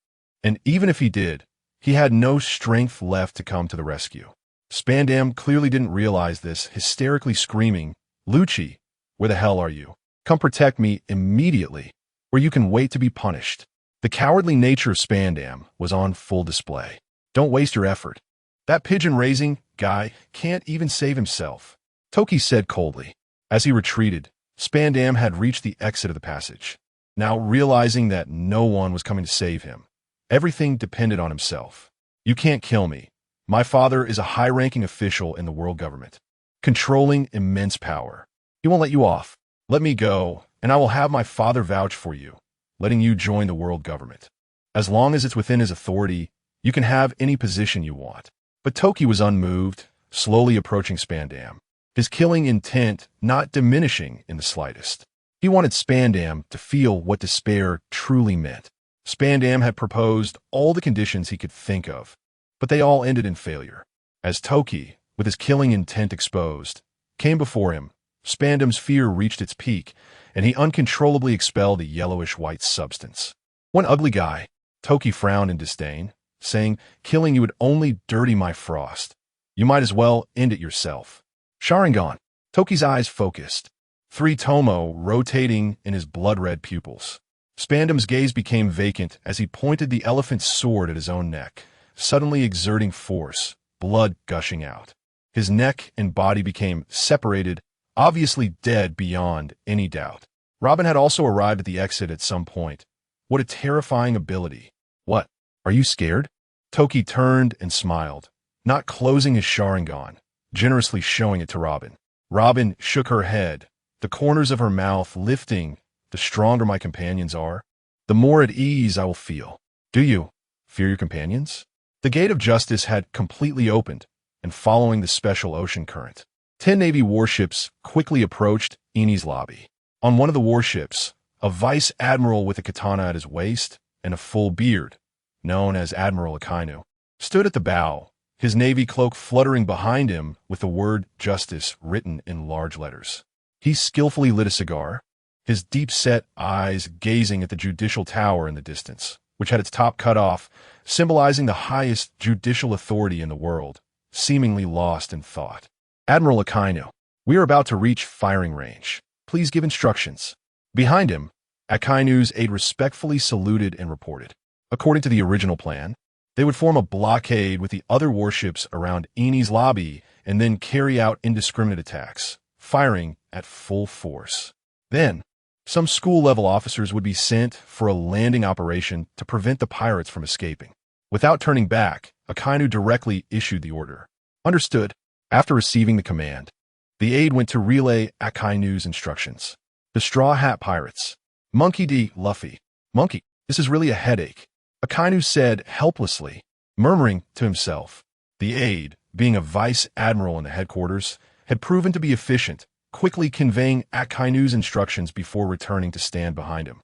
[SPEAKER 1] And even if he did, he had no strength left to come to the rescue. Spandam clearly didn't realize this, hysterically screaming, Lucci, where the hell are you? Come protect me immediately, or you can wait to be punished. The cowardly nature of Spandam was on full display. Don't waste your effort. That pigeon-raising guy can't even save himself, Toki said coldly. As he retreated, Spandam had reached the exit of the passage. now realizing that no one was coming to save him. Everything depended on himself. You can't kill me. My father is a high-ranking official in the world government, controlling immense power. He won't let you off. Let me go, and I will have my father vouch for you, letting you join the world government. As long as it's within his authority, you can have any position you want. But Toki was unmoved, slowly approaching Spandam, his killing intent not diminishing in the slightest. He wanted Spandam to feel what despair truly meant. Spandam had proposed all the conditions he could think of, but they all ended in failure. As Toki, with his killing intent exposed, came before him, Spandam's fear reached its peak, and he uncontrollably expelled a yellowish-white substance. One ugly guy, Toki frowned in disdain, saying, killing you would only dirty my frost. You might as well end it yourself. Sharingan. Toki's eyes focused, 3 tomo rotating in his blood-red pupils. Spandam's gaze became vacant as he pointed the elephant's sword at his own neck, suddenly exerting force, blood gushing out. His neck and body became separated, obviously dead beyond any doubt. Robin had also arrived at the exit at some point. What a terrifying ability. What? Are you scared? Toki turned and smiled, not closing his Sharingan, generously showing it to Robin. Robin shook her head, the corners of her mouth lifting. The stronger my companions are, the more at ease I will feel. Do you fear your companions? The gate of justice had completely opened, and following the special ocean current, 10 Navy warships quickly approached Enies Lobby. On one of the warships, a vice admiral with a katana at his waist and a full beard, known as Admiral Akainu, stood at the bow, his navy cloak fluttering behind him with the word justice written in large letters. He skillfully lit a cigar, his deep-set eyes gazing at the judicial tower in the distance, which had its top cut off, symbolizing the highest judicial authority in the world, seemingly lost in thought. Admiral Akainu, we are about to reach firing range. Please give instructions. Behind him, Akainu's aide respectfully saluted and reported. According to the original plan, they would form a blockade with the other warships around Enies Lobby and then carry out indiscriminate attacks, firing at full force. Then, some school-level officers would be sent for a landing operation to prevent the pirates from escaping. Without turning back, Akainu directly issued the order. Understood. After receiving the command, the aide went to relay Akainu's instructions. The Straw Hat Pirates. Monkey D. Luffy. Monkey, this is really a headache, Akainu said helplessly, murmuring to himself. The aide, being a vice admiral in the headquarters, had proven to be efficient, quickly conveying Akainu's instructions before returning to stand behind him.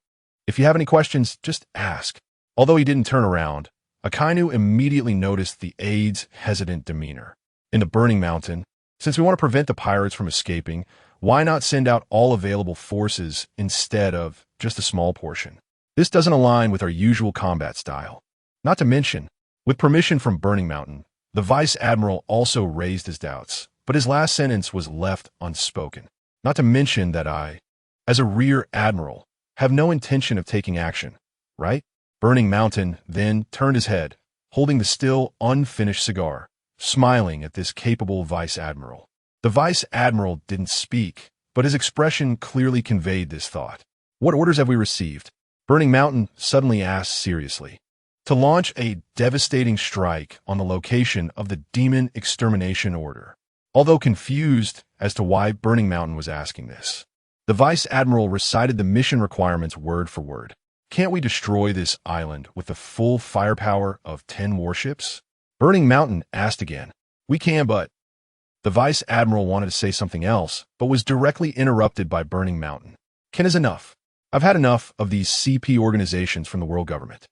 [SPEAKER 1] If you have any questions, just ask. Although he didn't turn around, Akainu immediately noticed the aide's hesitant demeanor. In the Burning Mountain, since we want to prevent the pirates from escaping, why not send out all available forces instead of just a small portion? This doesn't align with our usual combat style. Not to mention, with permission from Burning Mountain, the Vice Admiral also raised his doubts, but his last sentence was left unspoken. Not to mention that I, as a Rear Admiral, have no intention of taking action, right? Burning Mountain then turned his head, holding the still unfinished cigar, smiling at this capable Vice Admiral. The Vice Admiral didn't speak, but his expression clearly conveyed this thought. What orders have we received? Burning Mountain suddenly asked seriously. To launch a devastating strike on the location of the Demon Extermination Order. Although confused as to why Burning Mountain was asking this, the Vice Admiral recited the mission requirements word for word. Can't we destroy this island with the full firepower of 10 warships? Burning Mountain asked again. We can, but... The Vice Admiral wanted to say something else, but was directly interrupted by Burning Mountain. Can is enough. I've had enough of these CP organizations from the world government.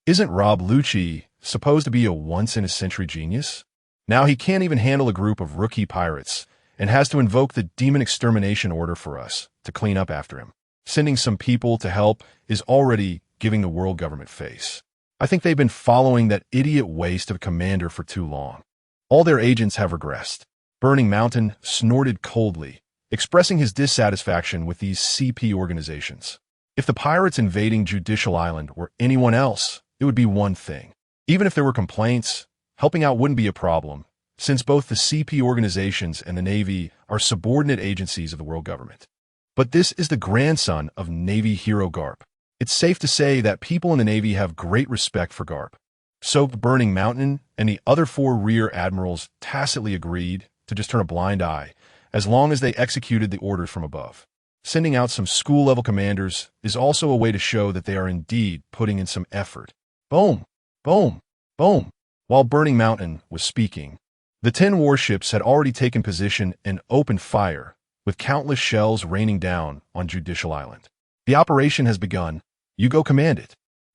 [SPEAKER 1] Isn't Rob Lucci supposed to be a once-in-a-century genius? Now he can't even handle a group of rookie pirates and has to invoke the Demon Extermination Order for us to clean up after him. Sending some people to help is already giving the world government face. I think they've been following that idiot waste of a commander for too long. All their agents have regressed. Burning Mountain snorted coldly, expressing his dissatisfaction with these CP organizations. If the pirates invading Judicial Island were anyone else, it would be one thing. Even if there were complaints, helping out wouldn't be a problem, since both the CP organizations and the Navy are subordinate agencies of the world government. But this is the grandson of Navy hero Karp. It's safe to say that people in the Navy have great respect for Karp. So Burning Mountain and the other 4 rear admirals tacitly agreed to just turn a blind eye as long as they executed the orders from above. Sending out some school-level commanders is also a way to show that they are indeed putting in some effort. Boom! Boom! Boom! While Burning Mountain was speaking, the 10 warships had already taken position and opened fire, with countless shells raining down on Judicial Island. The operation has begun. You go command it.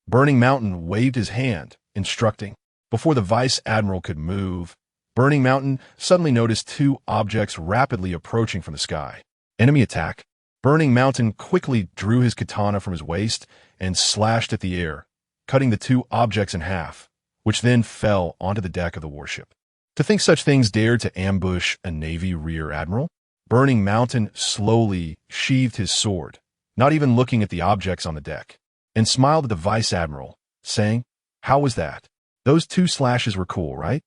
[SPEAKER 1] Burning Mountain waved his hand, instructing. Before the Vice Admiral could move, Burning Mountain suddenly noticed 2 objects rapidly approaching from the sky. Enemy attack. Burning Mountain quickly drew his katana from his waist and slashed at the air, cutting the 2 objects in half, which then fell onto the deck of the warship. To think such things dared to ambush a Navy rear admiral? Burning Mountain slowly sheathed his sword, not even looking at the objects on the deck, and smiled at the Vice Admiral, saying, "How was that? Those 2 slashes were cool, right?"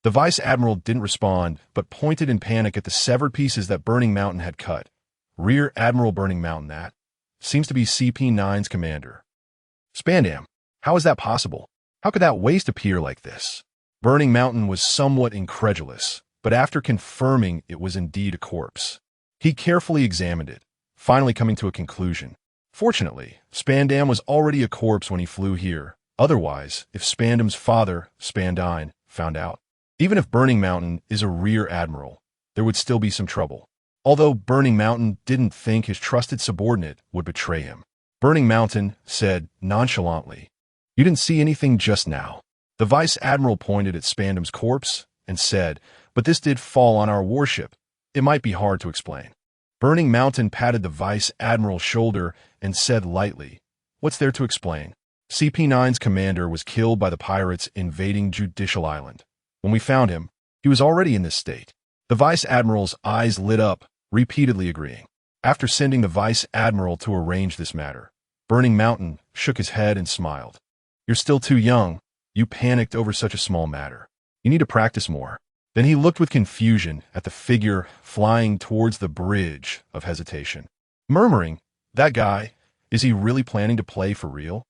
[SPEAKER 1] The Vice Admiral didn't respond, but pointed in panic at the severed pieces that Burning Mountain had cut. Rear Admiral Burning Mountain, that seems to be CP9's commander. Spandam, how is that possible? How could that waste appear like this? Burning Mountain was somewhat incredulous, but after confirming it was indeed a corpse, he carefully examined it, finally coming to a conclusion. Fortunately, Spandam was already a corpse when he flew here. Otherwise, if Spandam's father, Spandine, found out, even if Burning Mountain is a rear admiral, there would still be some trouble. Although Burning Mountain didn't think his trusted subordinate would betray him. Burning Mountain said nonchalantly, "You didn't see anything just now." The Vice Admiral pointed at Spandam's corpse and said, "But this did fall on our warship. It might be hard to explain." Burning Mountain patted the Vice Admiral's shoulder and said lightly, "What's there to explain? CP9's commander was killed by the pirates invading Judicial Island. When we found him, he was already in this state." The Vice Admiral's eyes lit up, repeatedly agreeing. After sending the Vice Admiral to arrange this matter, Burning Mountain shook his head and smiled. "You're still too young. You panicked over such a small matter. You need to practice more." Then he looked with confusion at the figure flying towards the bridge of hesitation, murmuring, "That guy, is he really planning to play for real?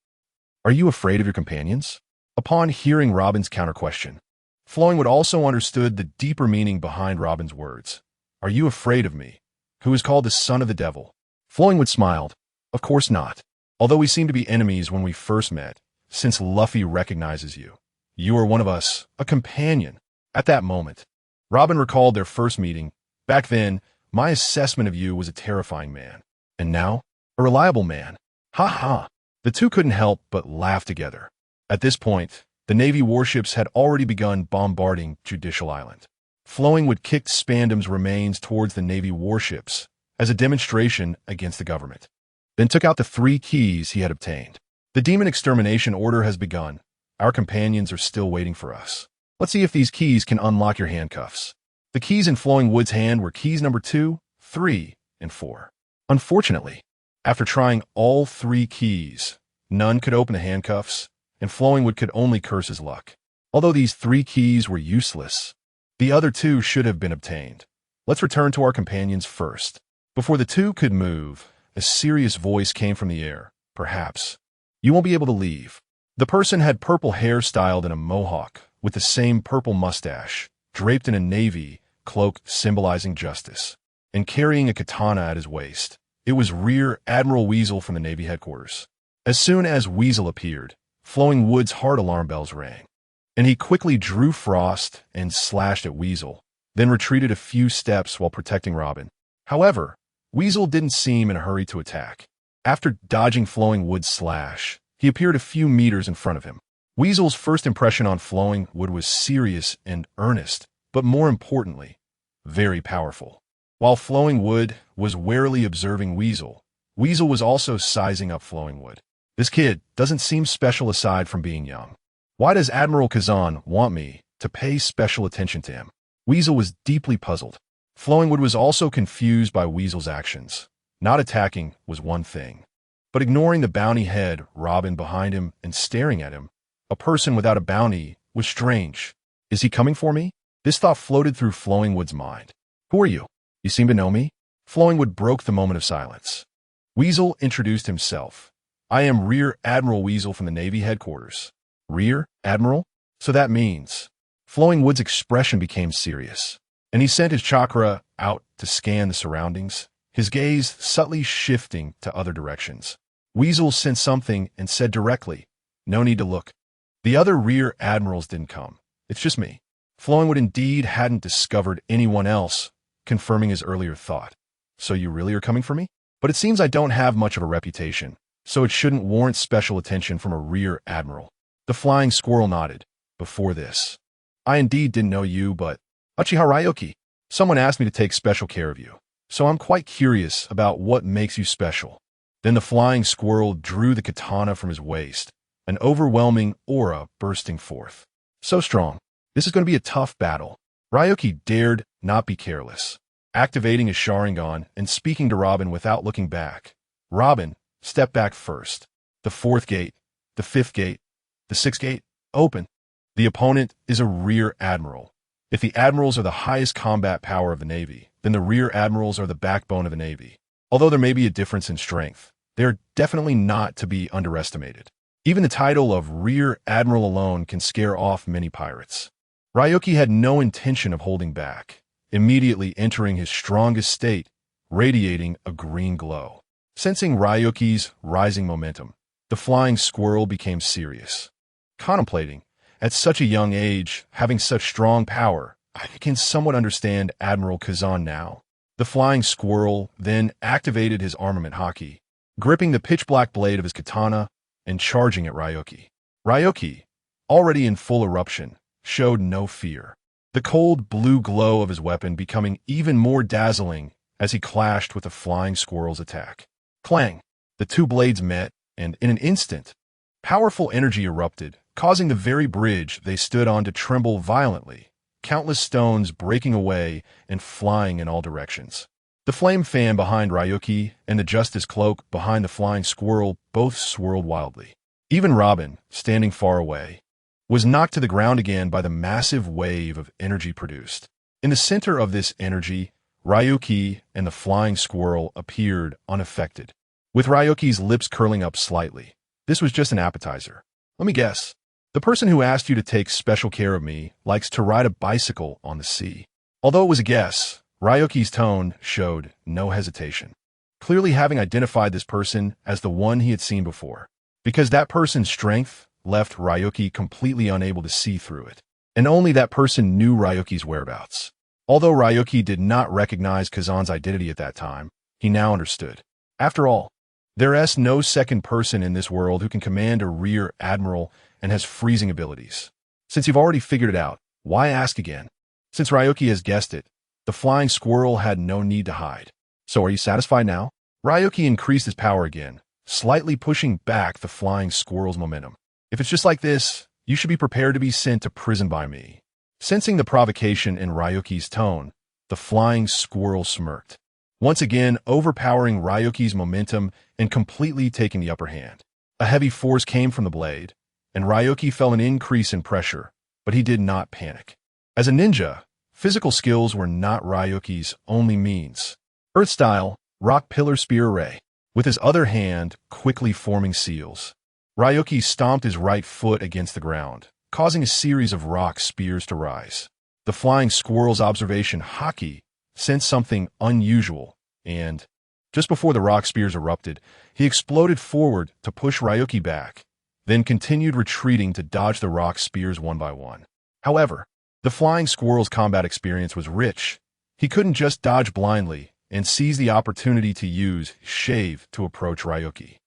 [SPEAKER 1] Are you afraid of your companions?" Upon hearing Robin's counter-question, Flowingwood also understood the deeper meaning behind Robin's words. "Are you afraid of me, who is called the son of the devil?" Flowingwood smiled. "Of course not. Although we seem to be enemies when we first met, since Luffy recognizes you. You are one of us, a companion." At that moment, Robin recalled their first meeting. "Back then, my assessment of you was a terrifying man. And now, a reliable man." Ha ha! The two couldn't help but laugh together. At this point, the Navy warships had already begun bombarding Judicial Island. Flowingwood kicked Spandam's remains towards the Navy warships as a demonstration against the government, then took out the 3 keys he had obtained. "The demon extermination order has begun. Our companions are still waiting for us. Let's see if these keys can unlock your handcuffs." The keys in Flowingwood's hand were keys number 2, 3, and 4. Unfortunately, after trying all 3 keys, none could open the handcuffs, and Flowingwood could only curse his luck. Although these 3 keys were useless, the other 2 should have been obtained. "Let's return to our companions first." Before the 2 could move, a serious voice came from the air. "Perhaps you won't be able to leave." The person had purple hair styled in a mohawk, with the same purple mustache, draped in a navy cloak symbolizing justice, and carrying a katana at his waist. It was Rear Admiral Weasel from the Navy headquarters. As soon as Weasel appeared, Flowingwood's heart alarm bells rang, and he quickly drew Frost and slashed at Weasel, then retreated a few steps while protecting Robin. However, Weasel didn't seem in a hurry to attack. After dodging Flowingwood's slash, he appeared a few meters in front of him. Weasel's first impression on Flowingwood was serious and earnest, but more importantly, very powerful. While Flowingwood was warily observing Weasel, Weasel was also sizing up Flowingwood. "This kid doesn't seem special aside from being young. Why does Admiral Kazan want me to pay special attention to him?" Weasel was deeply puzzled. Flowingwood was also confused by Weasel's actions. Not attacking was one thing, but ignoring the bounty head Robin behind him and staring at him, a person without a bounty, was strange. "Is he coming for me?" This thought floated through Flowingwood's mind. "Who are you? You seem to know me?" Flowingwood broke the moment of silence. Weasel introduced himself. I am Rear Admiral Weasel from the Navy headquarters. Rear Admiral? So that means... Flowing Wood's expression became serious, and he sent his chakra out to scan the surroundings, his gaze subtly shifting to other directions. Weasel sensed something and said directly, "No need to look." The other Rear Admirals didn't come. It's just me. Flowing Wood indeed hadn't discovered anyone else, confirming his earlier thought. So you really are coming for me? But it seems I don't have much of a reputation, so it shouldn't warrant special attention from a Rear Admiral. The Flying Squirrel nodded. Before this, I indeed didn't know you, but Uchiha Ryoki, someone asked me to take special care of you, so I'm quite curious about what makes you special. Then the Flying Squirrel drew the katana from his waist, an overwhelming aura bursting forth. So strong. This is going to be a tough battle. Ryoki dared not be careless, activating his Sharingan and speaking to Robin without looking back. Robin, step back first. The fourth gate, the fifth gate, the sixth gate, open. The opponent is a Rear Admiral. If the Admirals are the highest combat power of the Navy, then the Rear Admirals are the backbone of the Navy. Although there may be a difference in strength, they are definitely not to be underestimated. Even the title of Rear Admiral alone can scare off many pirates. Ryoki had no intention of holding back, immediately entering his strongest state, radiating a green glow. Sensing Ryoki's rising momentum, the Flying Squirrel became serious. Contemplating, at such a young age, having such strong power, I can somewhat understand Admiral Kazan now. The Flying Squirrel then activated his armament haki, gripping the pitch-black blade of his katana and charging at Ryoki. Ryoki, already in full eruption, showed no fear, the cold blue glow of his weapon becoming even more dazzling as he clashed with the Flying Squirrel's attack. Clang! The two blades met, and in an instant, powerful energy erupted, causing the very bridge they stood on to tremble violently, countless stones breaking away and flying in all directions. The flame fan behind Ryoki and the Justice Cloak behind the Flying Squirrel both swirled wildly. Even Robin, standing far away, was knocked to the ground again by the massive wave of energy produced. In the center of this energy, Ryoki and the Flying Squirrel appeared unaffected, with Ryoki's lips curling up slightly. This was just an appetizer. Let me guess. The person who asked you to take special care of me likes to ride a bicycle on the sea. Although it was a guess, Ryoki's tone showed no hesitation, clearly having identified this person as the one he had seen before, because that person's strength left Ryoki completely unable to see through it, and only that person knew Ryoki's whereabouts. Although Ryoki did not recognize Kazan's identity at that time, he now understood. After all, there is no second person in this world who can command a Rear Admiral and has freezing abilities. Since you've already figured it out, why ask again? Since Ryoki has guessed it, the Flying Squirrel had no need to hide. So are you satisfied now? Ryoki increased his power again, slightly pushing back the Flying Squirrel's momentum. If it's just like this, you should be prepared to be sent to prison by me. Sensing the provocation in Ryoki's tone, the Flying Squirrel smirked, once again overpowering Ryoki's momentum and completely taking the upper hand. A heavy force came from the blade, and Ryoki felt an increase in pressure, but he did not panic. As a ninja, physical skills were not Ryoki's only means. Earth-style, rock pillar spear array, with his other hand quickly forming seals. Ryoki stomped his right foot against the ground, causing a series of rock spears to rise. The Flying Squirrel's observation haki sensed something unusual, and, just before the rock spears erupted, he exploded forward to push Ryoki back, then continued retreating to dodge the rock spears one by one. However, the Flying Squirrel's combat experience was rich. He couldn't just dodge blindly and seize the opportunity to use Shave to approach Ryoki.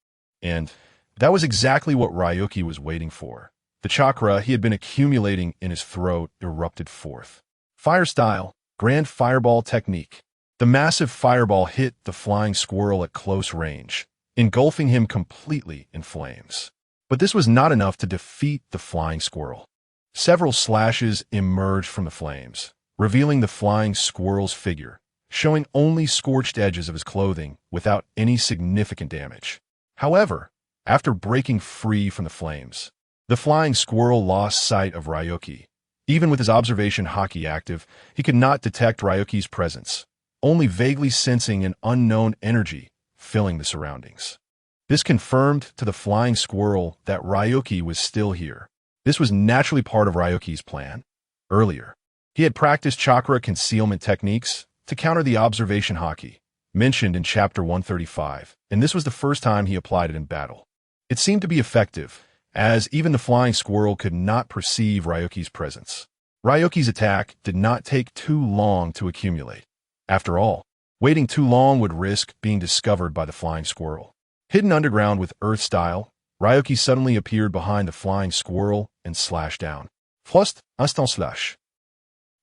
[SPEAKER 1] And that was exactly what Ryoki was waiting for. The chakra he had been accumulating in his throat erupted forth. Fire style, Grand Fireball technique. The massive fireball hit the Flying Squirrel at close range, engulfing him completely in flames. But this was not enough to defeat the Flying Squirrel. Several slashes emerged from the flames, revealing the Flying Squirrel's figure, showing only scorched edges of his clothing without any significant damage. However, after breaking free from the flames, the Flying Squirrel lost sight of Ryoki. Even with his observation haki active, he could not detect Ryoki's presence, only vaguely sensing an unknown energy filling the surroundings. This confirmed to the flying squirrel that Ryuki was still here. This was naturally part of Ryuki's plan. Earlier, he had practiced chakra concealment techniques to counter the observation haki, mentioned in Chapter 135, and this was the first time he applied it in battle. It seemed to be effective, as even the flying squirrel could not perceive Ryuki's presence. Ryuki's attack did not take too long to accumulate. After all, waiting too long would risk being discovered by the flying squirrel. Hidden underground with Earth style, Ryuki suddenly appeared behind the flying squirrel and slashed down. Flust, instant slash.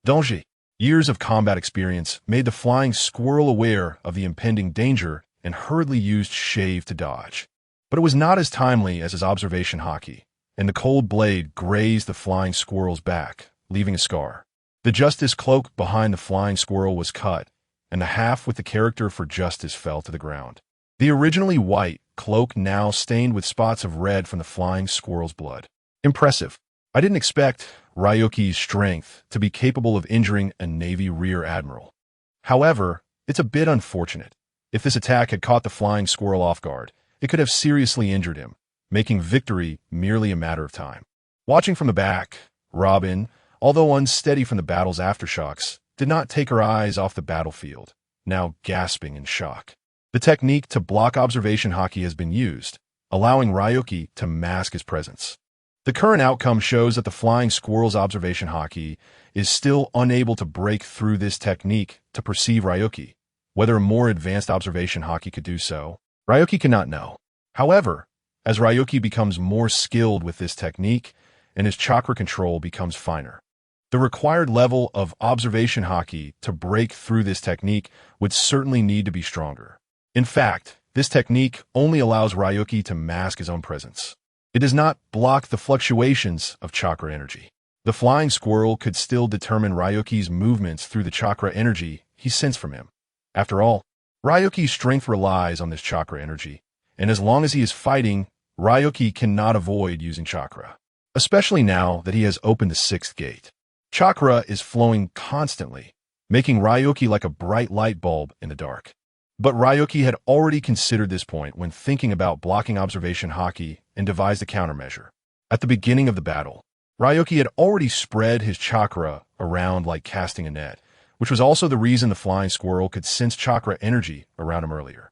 [SPEAKER 1] Danger. Years of combat experience made the flying squirrel aware of the impending danger and hurriedly used shave to dodge. But it was not as timely as his observation haki, and the cold blade grazed the flying squirrel's back, leaving a scar. The justice cloak behind the flying squirrel was cut, and the half with the character for justice fell to the ground. The originally white cloak now stained with spots of red from the flying squirrel's blood. Impressive. I didn't expect Ryuki's strength to be capable of injuring a Navy rear admiral. However, it's a bit unfortunate. If this attack had caught the flying squirrel off guard, it could have seriously injured him, making victory merely a matter of time. Watching from the back, Robin, although unsteady from the battle's aftershocks, did not take her eyes off the battlefield, now gasping in shock. The technique to block observation haki has been used, allowing Ryuki to mask his presence. The current outcome shows that the flying squirrel's observation haki is still unable to break through this technique to perceive Ryuki. Whether a more advanced observation haki could do so, Ryuki cannot know. However, as Ryuki becomes more skilled with this technique and his chakra control becomes finer, the required level of observation haki to break through this technique would certainly need to be stronger. In fact, this technique only allows Ryuki to mask his own presence. It does not block the fluctuations of chakra energy. The flying squirrel could still determine Ryuki's movements through the chakra energy he sensed from him. After all, Ryuki's strength relies on this chakra energy, and as long as he is fighting, Ryuki cannot avoid using chakra. Especially now that he has opened the sixth gate. Chakra is flowing constantly, making Ryuki like a bright light bulb in the dark. But Ryuki had already considered this point when thinking about blocking observation haki and devised a countermeasure. At the beginning of the battle, Ryuki had already spread his chakra around like casting a net, which was also the reason the flying squirrel could sense chakra energy around him earlier.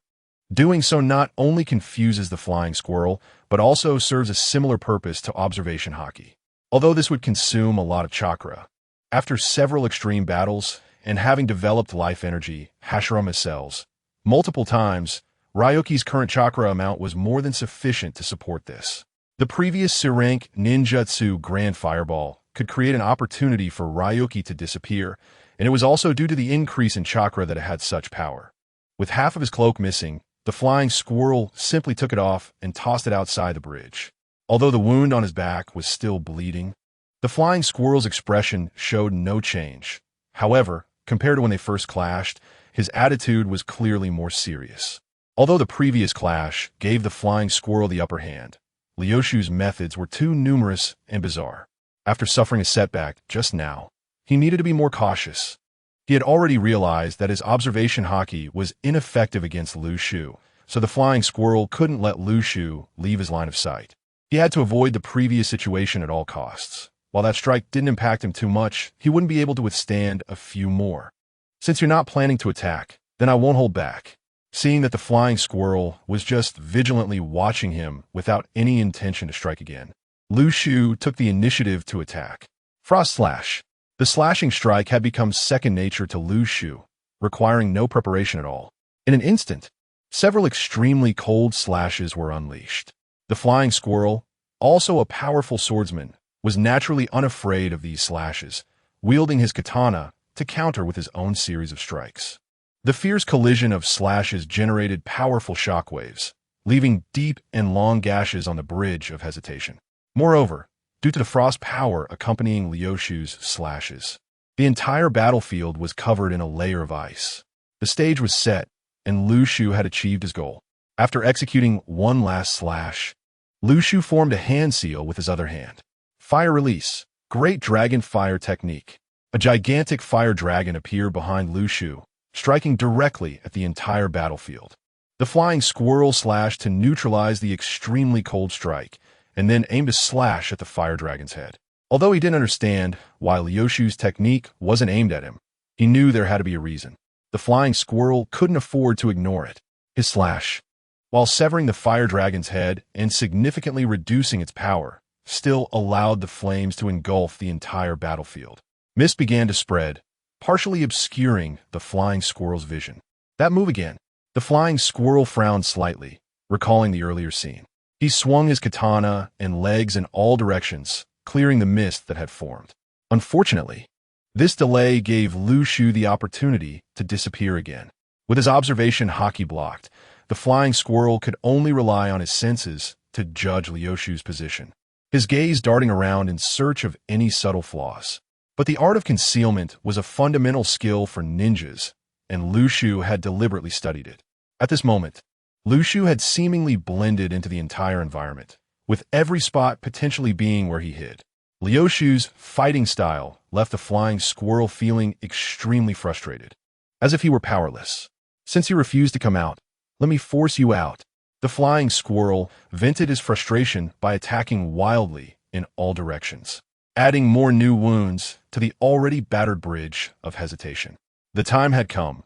[SPEAKER 1] Doing so not only confuses the flying squirrel, but also serves a similar purpose to observation haki. Although this would consume a lot of chakra, after several extreme battles and having developed life energy, Hashirama cells, multiple times, Ryuki's current chakra amount was more than sufficient to support this. The previous C-rank ninjutsu Grand Fireball could create an opportunity for Ryuki to disappear, and it was also due to the increase in chakra that it had such power. With half of his cloak missing, the flying squirrel simply took it off and tossed it outside the bridge. Although the wound on his back was still bleeding, the flying squirrel's expression showed no change. However, compared to when they first clashed, his attitude was clearly more serious. Although the previous clash gave the flying squirrel the upper hand, Lyoshu's methods were too numerous and bizarre. After suffering a setback just now, he needed to be more cautious. He had already realized that his observation haki was ineffective against Lu Shu, so the flying squirrel couldn't let Lu Shu leave his line of sight. He had to avoid the previous situation at all costs. While that strike didn't impact him too much, he wouldn't be able to withstand a few more. Since you're not planning to attack, then I won't hold back. Seeing that the flying squirrel was just vigilantly watching him without any intention to strike again, Lu Shu took the initiative to attack. Frost Slash. The slashing strike had become second nature to Lu Shu, requiring no preparation at all. In an instant, several extremely cold slashes were unleashed. The flying squirrel, also a powerful swordsman, was naturally unafraid of these slashes, wielding his katana to counter with his own series of strikes. The fierce collision of slashes generated powerful shockwaves, leaving deep and long gashes on the bridge of hesitation. Moreover, due to the frost power accompanying Lyoshu's slashes, the entire battlefield was covered in a layer of ice. The stage was set, and Lu Shu had achieved his goal. After executing one last slash, Lu Shu formed a hand seal with his other hand. Fire release. Great dragon fire technique. A gigantic fire dragon appeared behind Lu Shu, striking directly at the entire battlefield. The flying squirrel slashed to neutralize the extremely cold strike, and then aimed a slash at the fire dragon's head. Although he didn't understand why Liushu's technique wasn't aimed at him, he knew there had to be a reason. The flying squirrel couldn't afford to ignore it. His slash, while severing the fire dragon's head and significantly reducing its power, still allowed the flames to engulf the entire battlefield. Mist began to spread, partially obscuring the flying squirrel's vision. That move again. The flying squirrel frowned slightly, recalling the earlier scene. He swung his katana and legs in all directions, clearing the mist that had formed. Unfortunately, this delay gave Lushu the opportunity to disappear again. With his observation hockey blocked, the flying squirrel could only rely on his senses to judge Liushu's position, his gaze darting around in search of any subtle flaws. But the art of concealment was a fundamental skill for ninjas, and Lushu had deliberately studied it. At this moment, Lushu had seemingly blended into the entire environment, with every spot potentially being where he hid. Liushu's fighting style left the flying squirrel feeling extremely frustrated, as if he were powerless. Since you refused to come out, let me force you out. The flying squirrel vented his frustration by attacking wildly in all directions, adding more new wounds to the already battered bridge of hesitation. The time had come.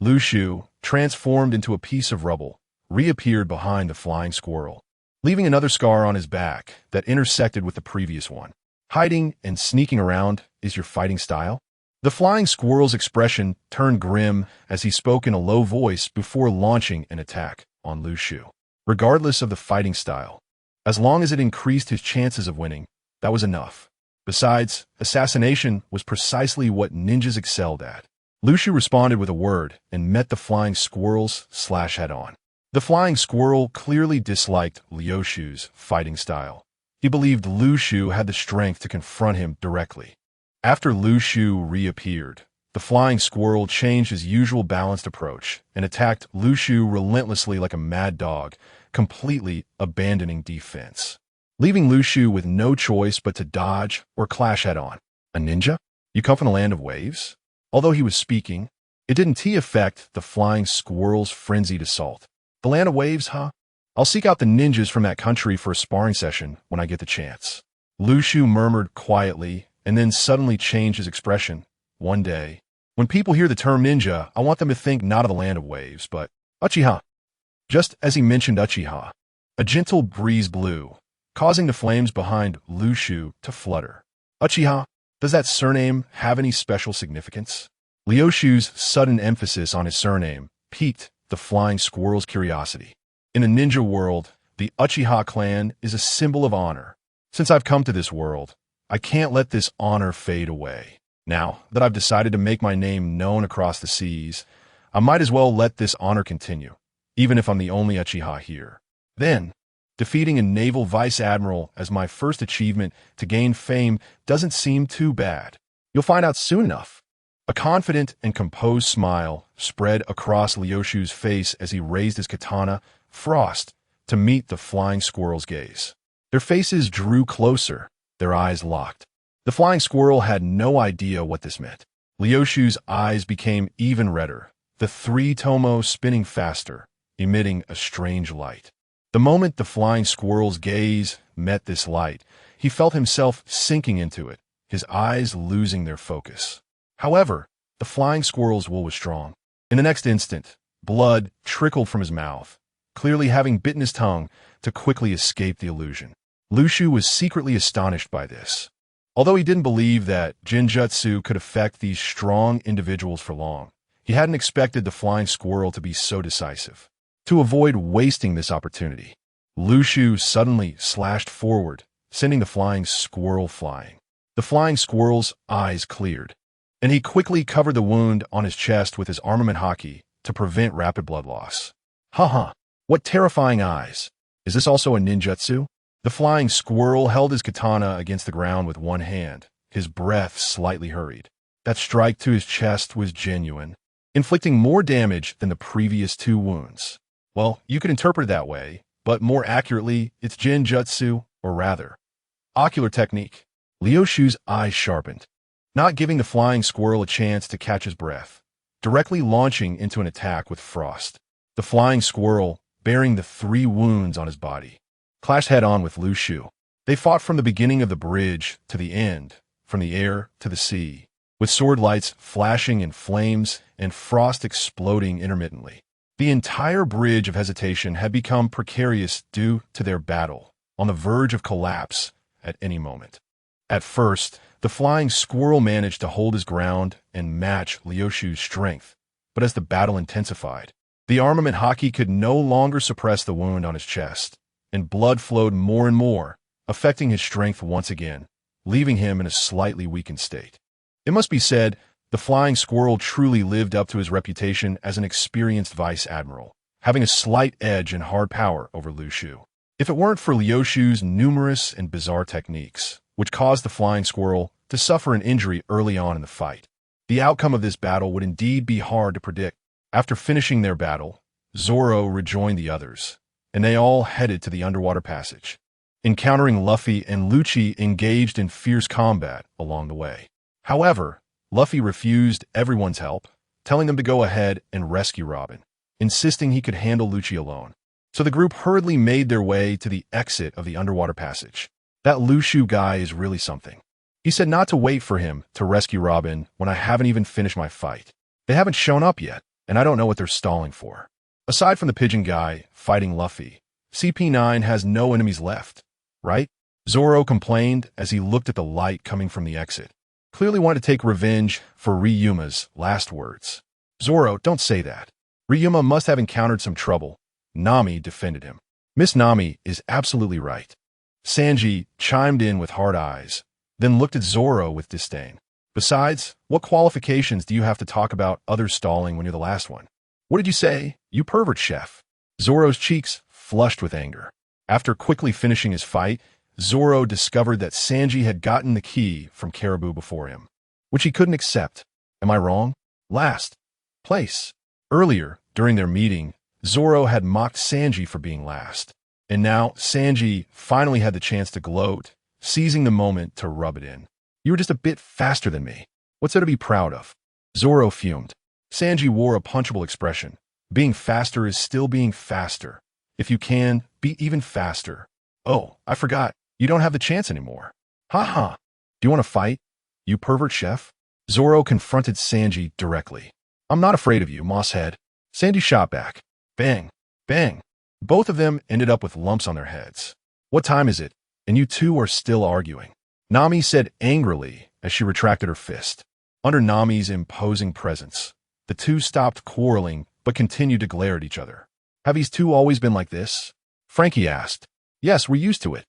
[SPEAKER 1] Lushu, transformed into a piece of rubble, reappeared behind the flying squirrel, leaving another scar on his back that intersected with the previous one. Hiding and sneaking around is your fighting style? The flying squirrel's expression turned grim as he spoke in a low voice before launching an attack on Lushu. Regardless of the fighting style, as long as it increased his chances of winning, that was enough. Besides, assassination was precisely what ninjas excelled at. Lushu responded with a word and met the flying squirrel's slash head-on. The flying squirrel clearly disliked Liushu's fighting style. He believed Lushu had the strength to confront him directly. After Lushu reappeared, the flying squirrel changed his usual balanced approach and attacked Lushu relentlessly like a mad dog, completely abandoning defense, leaving Lushu with no choice but to dodge or clash head-on. A ninja? You come from the land of waves? Although he was speaking, it didn't affect the flying squirrel's frenzied assault. The land of waves, huh? I'll seek out the ninjas from that country for a sparring session when I get the chance. Lushu murmured quietly and then suddenly changed his expression. One day, when people hear the term ninja, I want them to think not of the land of waves, but Uchiha. Just as he mentioned Uchiha, a gentle breeze blew, causing the flames behind Lushu to flutter. Uchiha, does that surname have any special significance? Liushu's sudden emphasis on his surname piqued the flying squirrel's curiosity. In a ninja world, the Uchiha clan is a symbol of honor. Since I've come to this world, I can't let this honor fade away. Now that I've decided to make my name known across the seas, I might as well let this honor continue, even if I'm the only Uchiha here. Then, defeating a naval vice admiral as my first achievement to gain fame doesn't seem too bad. You'll find out soon enough. A confident and composed smile spread across Liushu's face as he raised his katana, Frost, to meet the flying squirrel's gaze. Their faces drew closer, their eyes locked. The flying squirrel had no idea what this meant. Liushu's eyes became even redder, the three tomo spinning faster, emitting a strange light. The moment the flying squirrel's gaze met this light, he felt himself sinking into it, his eyes losing their focus. However, the flying squirrel's will was strong. In the next instant, blood trickled from his mouth, clearly having bitten his tongue to quickly escape the illusion. Lushu was secretly astonished by this. Although he didn't believe that Jinjutsu could affect these strong individuals for long, he hadn't expected the flying squirrel to be so decisive. To avoid wasting this opportunity, Lushu suddenly slashed forward, sending the flying squirrel flying. The flying squirrel's eyes cleared, and he quickly covered the wound on his chest with his armament haki to prevent rapid blood loss. Haha, what terrifying eyes! Is this also a ninjutsu? The flying squirrel held his katana against the ground with one hand, his breath slightly hurried. That strike to his chest was genuine, inflicting more damage than the previous two wounds. Well, you could interpret it that way, but more accurately, it's Jinjutsu, or rather, ocular technique. Liushu's eyes sharpened, not giving the flying squirrel a chance to catch his breath, directly launching into an attack with Frost. The flying squirrel, bearing the 3 wounds on his body, clashed head-on with Lu Shu. They fought from the beginning of the bridge to the end, from the air to the sea, with sword lights flashing in flames and frost exploding intermittently. The entire bridge of hesitation had become precarious due to their battle, on the verge of collapse at any moment. At first, the flying squirrel managed to hold his ground and match Liu Shu's strength, but as the battle intensified, the armament hockey could no longer suppress the wound on his chest, and blood flowed more and more, affecting his strength once again, leaving him in a slightly weakened state. It must be said, the flying squirrel truly lived up to his reputation as an experienced vice admiral, having a slight edge in hard power over Liu Shu. If it weren't for Liu Shu's numerous and bizarre techniques, which caused the flying squirrel to suffer an injury early on in the fight, the outcome of this battle would indeed be hard to predict. After finishing their battle, Zoro rejoined the others, and they all headed to the underwater passage, encountering Luffy and Lucci engaged in fierce combat along the way. However, Luffy refused everyone's help, telling them to go ahead and rescue Robin, insisting he could handle Lucci alone. So the group hurriedly made their way to the exit of the underwater passage. That Liu Shu guy is really something. He said not to wait for him to rescue Robin when I haven't even finished my fight. They haven't shown up yet, and I don't know what they're stalling for. Aside from the pigeon guy fighting Luffy, CP9 has no enemies left, right? Zoro complained as he looked at the light coming from the exit. Clearly wanted to take revenge for Ryuma's last words. Zoro, don't say that. Ryuma must have encountered some trouble. Nami defended him. Miss Nami is absolutely right. Sanji chimed in with hard eyes, then looked at Zoro with disdain. Besides, what qualifications do you have to talk about others stalling when you're the last one? What did you say, you pervert chef? Zoro's cheeks flushed with anger. After quickly finishing his fight, Zoro discovered that Sanji had gotten the key from Caribou before him, which he couldn't accept. Am I wrong? Last place. Earlier, during their meeting, Zoro had mocked Sanji for being last, and now Sanji finally had the chance to gloat, seizing the moment to rub it in. You were just a bit faster than me. What's there to be proud of? Zoro fumed. Sanji wore a punchable expression. Being faster is still being faster. If you can, be even faster. Oh, I forgot. You don't have the chance anymore. Ha ha. Do you want to fight, you pervert chef? Zoro confronted Sanji directly. I'm not afraid of you, Mosshead. Sanji shot back. Bang. Bang. Both of them ended up with lumps on their heads. What time is it? And you two are still arguing. Nami said angrily as she retracted her fist. Under Nami's imposing presence, the two stopped quarreling but continued to glare at each other. Have these two always been like this? Frankie asked. Yes, we're used to it.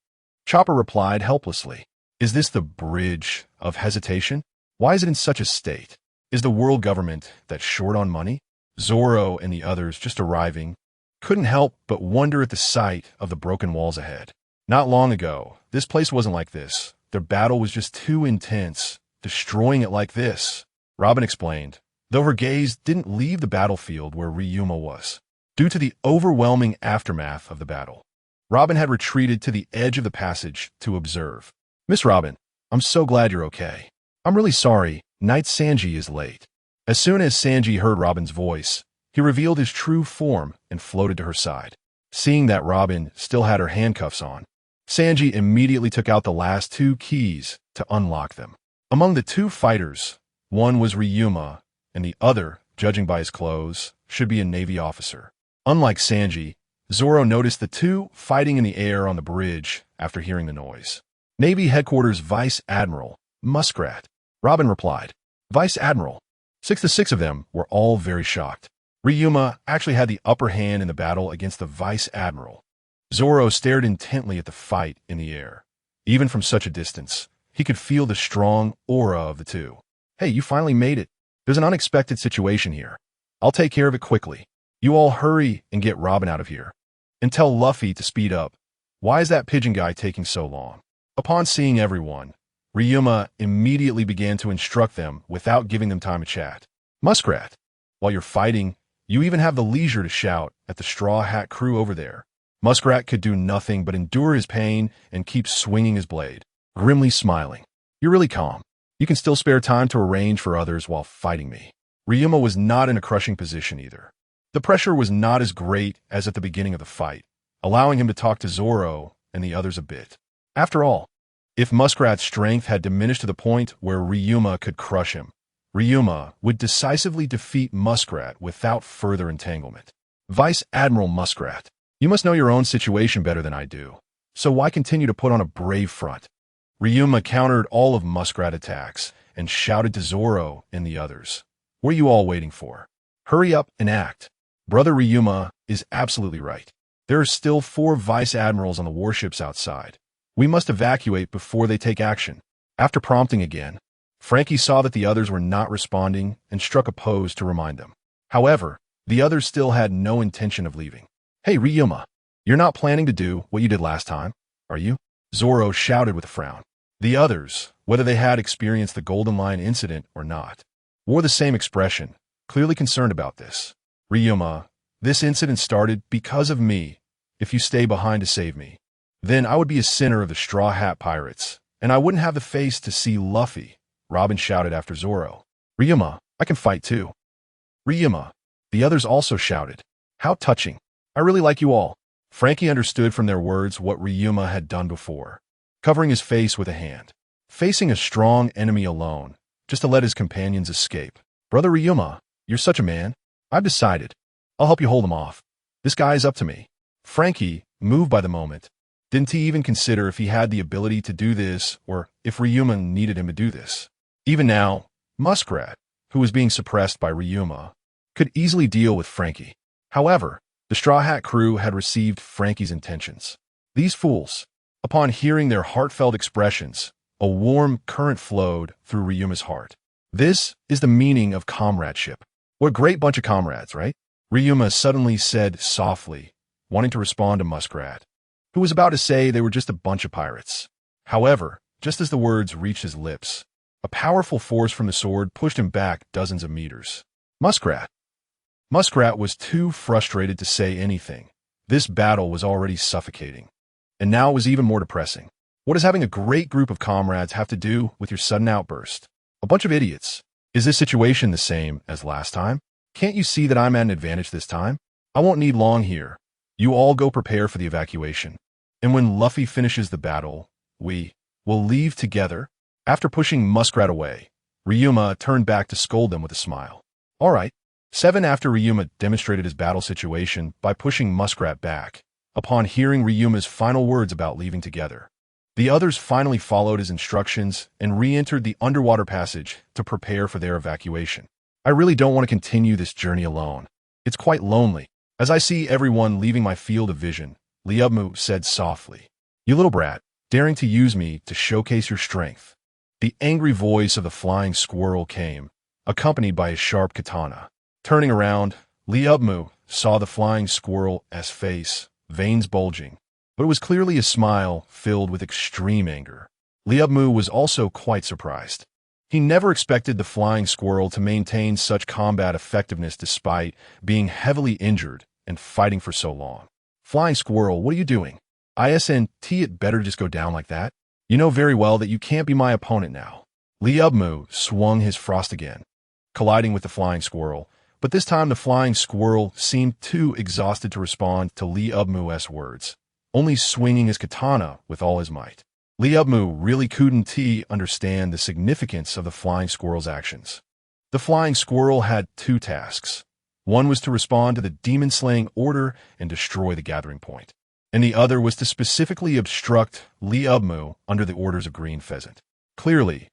[SPEAKER 1] Chopper replied helplessly. Is this the bridge of hesitation? Why is it in such a state? Is the world government that short on money? Zoro and the others just arriving couldn't help but wonder at the sight of the broken walls ahead. Not long ago, this place wasn't like this. Their battle was just too intense, destroying it like this. Robin explained, though her gaze didn't leave the battlefield where Ryuma was. Due to the overwhelming aftermath of the battle, Robin had retreated to the edge of the passage to observe. Miss Robin, I'm so glad you're okay. I'm really sorry, Knight Sanji is late. As soon as Sanji heard Robin's voice, he revealed his true form and floated to her side. Seeing that Robin still had her handcuffs on, Sanji immediately took out the last 2 keys to unlock them. Among the 2 fighters, one was Ryuma, and the other, judging by his clothes, should be a Navy officer. Unlike Sanji, Zoro noticed the 2 fighting in the air on the bridge after hearing the noise. Navy Headquarters Vice Admiral Muskrat. Robin replied, Vice Admiral. 6 to 6 of them were all very shocked. Ryuma actually had the upper hand in the battle against the Vice Admiral. Zoro stared intently at the fight in the air. Even from such a distance, he could feel the strong aura of the 2. Hey, you finally made it. There's an unexpected situation here. I'll take care of it quickly. You all hurry and get Robin out of here. And tell Luffy to speed up. Why is that pigeon guy taking so long? Upon seeing everyone, Ryuma immediately began to instruct them without giving them time to chat. Muskrat, while you're fighting, you even have the leisure to shout at the Straw Hat crew over there. Muskrat could do nothing but endure his pain and keep swinging his blade, grimly smiling. You're really calm. You can still spare time to arrange for others while fighting me. Ryuma was not in a crushing position either. The pressure was not as great as at the beginning of the fight, allowing him to talk to Zoro and the others a bit. After all, if Muskrat's strength had diminished to the point where Ryuma could crush him, Ryuma would decisively defeat Muskrat without further entanglement. Vice Admiral Muskrat, you must know your own situation better than I do, so why continue to put on a brave front? Ryuma countered all of Muskrat's attacks and shouted to Zoro and the others. What are you all waiting for? Hurry up and act. Brother Ryuma is absolutely right. There are still 4 vice admirals on the warships outside. We must evacuate before they take action. After prompting again, Frankie saw that the others were not responding and struck a pose to remind them. However, the others still had no intention of leaving. Hey Ryuma, you're not planning to do what you did last time, are you? Zoro shouted with a frown. The others, whether they had experienced the Golden Lion incident or not, wore the same expression, clearly concerned about this. Ryuma, this incident started because of me. If you stay behind to save me, then I would be a sinner of the Straw Hat Pirates, and I wouldn't have the face to see Luffy, Robin shouted after Zoro. Ryuma, I can fight too. Ryuma, the others also shouted. How touching. I really like you all. Frankie understood from their words what Ryuma had done before, covering his face with a hand, facing a strong enemy alone, just to let his companions escape. Brother Ryuma, you're such a man. I've decided. I'll help you hold him off. This guy is up to me. Frankie, moved by the moment, didn't he even consider if he had the ability to do this or if Ryuma needed him to do this. Even now, Muskrat, who was being suppressed by Ryuma, could easily deal with Frankie. However, the Straw Hat crew had received Frankie's intentions. These fools, upon hearing their heartfelt expressions, a warm current flowed through Ryuma's heart. This is the meaning of comradeship. What a great bunch of comrades, right? Ryuma suddenly said softly, wanting to respond to Muskrat, who was about to say they were just a bunch of pirates. However, just as the words reached his lips, a powerful force from the sword pushed him back dozens of meters. Muskrat was too frustrated to say anything. This battle was already suffocating, and now it was even more depressing. What does having a great group of comrades have to do with your sudden outburst? A bunch of idiots. Is this situation the same as last time? Can't you see that I'm at an advantage this time? I won't need long here. You all go prepare for the evacuation. And when Luffy finishes the battle, we will leave together. After pushing Muskrat away, Ryuma turned back to scold them with a smile. All right. 7 After Ryuma demonstrated his battle situation by pushing Muskrat back, upon hearing Ryuma's final words about leaving together, the others finally followed his instructions and re-entered the underwater passage to prepare for their evacuation. I really don't want to continue this journey alone. It's quite lonely. As I see everyone leaving my field of vision, Liubmu said softly. You little brat, daring to use me to showcase your strength. The angry voice of the flying squirrel came, accompanied by his sharp katana. Turning around, Liubmu saw the flying squirrel's face, veins bulging, but it was clearly a smile filled with extreme anger. Liubmu was also quite surprised. He never expected the flying squirrel to maintain such combat effectiveness despite being heavily injured and fighting for so long. Flying squirrel, what are you doing? Isn't it better just go down like that? You know very well that you can't be my opponent now. Liubmu swung his frost again, colliding with the flying squirrel, but this time the flying squirrel seemed too exhausted to respond to Liubmu's words, only swinging his katana with all his might. Liubmu really couldn't understand the significance of the flying squirrel's actions. The flying squirrel had 2 tasks. One was to respond to the demon-slaying order and destroy the gathering point, and the other was to specifically obstruct Liubmu under the orders of Green Pheasant. Clearly,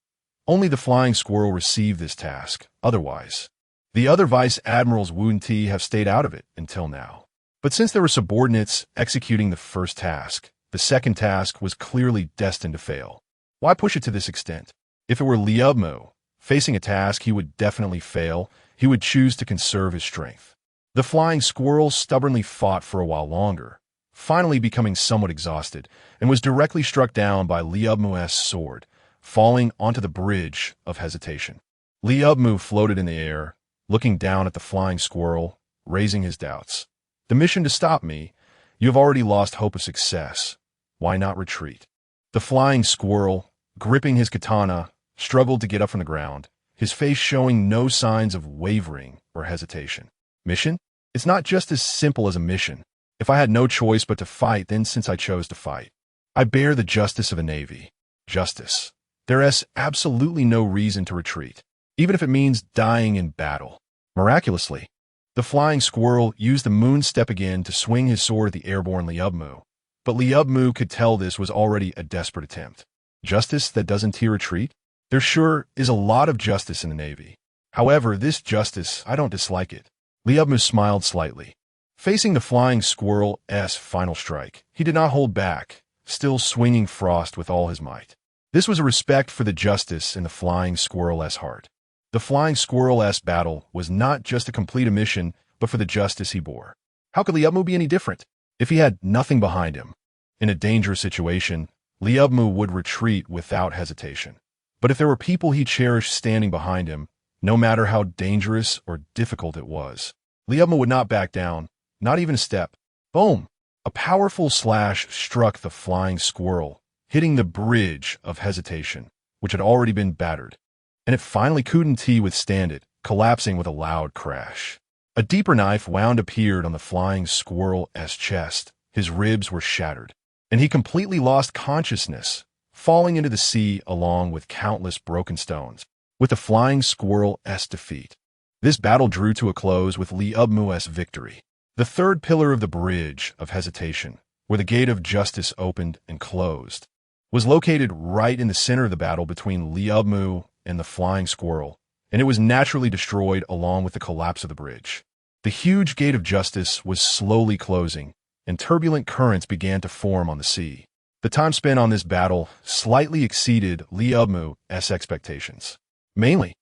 [SPEAKER 1] only the flying squirrel received this task. Otherwise, the other vice admirals wouldn't have stayed out of it until now. But since there were subordinates executing the first task, the second task was clearly destined to fail. Why push it to this extent? If it were Liubmu facing a task he would definitely fail, he would choose to conserve his strength. The flying squirrel stubbornly fought for a while longer, finally becoming somewhat exhausted, and was directly struck down by Liubmu's sword, falling onto the bridge of hesitation. Liubmu floated in the air, looking down at the flying squirrel, raising his doubts. The mission to stop me, you have already lost hope of success. Why not retreat? The flying squirrel, gripping his katana, struggled to get up from the ground, his face showing no signs of wavering or hesitation. Mission? It's not just as simple as a mission. If I had no choice but to fight, then since I chose to fight, I bear the justice of a navy. Justice. There is absolutely no reason to retreat, even if it means dying in battle. Miraculously, the flying squirrel used the moon step again to swing his sword at the airborne Liubmu, but Liubmu could tell this was already a desperate attempt. Justice that doesn't retreat? There sure is a lot of justice in the Navy. However, this justice, I don't dislike it. Liubmu smiled slightly. Facing the flying squirrel's final strike, he did not hold back, still swinging Frost with all his might. This was a respect for the justice in the flying squirrel's heart. The flying squirrel's battle was not just to complete a mission, but for the justice he bore. How could Liubmu be any different if he had nothing behind him? In a dangerous situation, Liubmu would retreat without hesitation. But if there were people he cherished standing behind him, no matter how dangerous or difficult it was, Liubmu would not back down, not even a step. Boom! A powerful slash struck the flying squirrel, hitting the bridge of hesitation, which had already been battered. And it finally couldn't withstand it, collapsing with a loud crash. A deeper knife wound appeared on the flying squirrel's chest. His ribs were shattered, and he completely lost consciousness, falling into the sea along with countless broken stones. With the flying squirrel's defeat, this battle drew to a close with Liubmu's victory. The third pillar of the bridge of hesitation, where the gate of justice opened and closed, was located right in the center of the battle between Liubmu and the flying squirrel, and it was naturally destroyed along with the collapse of the bridge. The huge gate of justice was slowly closing, and turbulent currents began to form on the sea. The time spent on this battle slightly exceeded Liubmu's expectations. Mainly,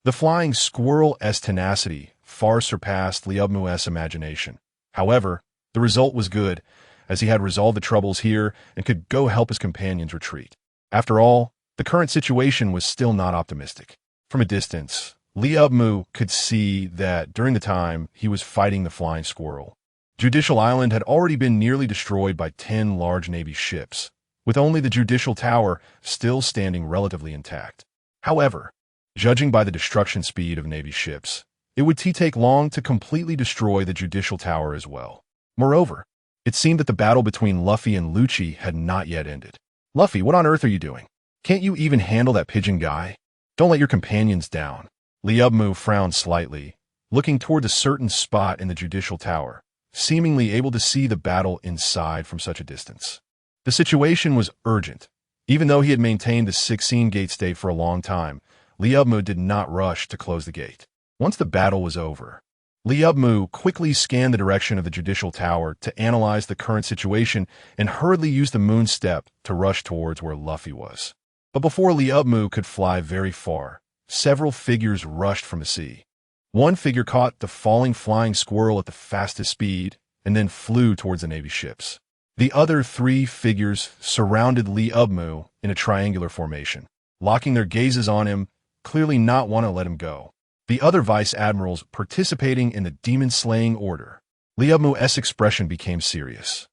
[SPEAKER 1] the flying squirrel's tenacity far surpassed Liubmu's imagination. However, the result was good, as he had resolved the troubles here and could go help his companions retreat. After all, the current situation was still not optimistic. From a distance, Liubmu could see that during the time he was fighting the flying squirrel, Judicial Island had already been nearly destroyed by 10 large Navy ships, with only the Judicial Tower still standing relatively intact. However, judging by the destruction speed of Navy ships, it would take long to completely destroy the Judicial Tower as well. Moreover, it seemed that the battle between Luffy and Lucci had not yet ended. Luffy, what on earth are you doing? Can't you even handle that pigeon guy? Don't let your companions down. Liubmu frowned slightly, looking toward a certain spot in the Judicial Tower, seemingly able to see the battle inside from such a distance. The situation was urgent. Even though he had maintained the 16-gate state for a long time, Liubmu did not rush to close the gate. Once the battle was over, Liubmu quickly scanned the direction of the Judicial Tower to analyze the current situation and hurriedly used the moon step to rush towards where Luffy was. But before Liubmu could fly very far, several figures rushed from the sea. One figure caught the falling flying squirrel at the fastest speed and then flew towards the Navy ships. The other 3 figures surrounded Liubmu in a triangular formation, locking their gazes on him, clearly not want to let him go. The other vice admirals participating in the demon-slaying order. Liubmu's expression became serious.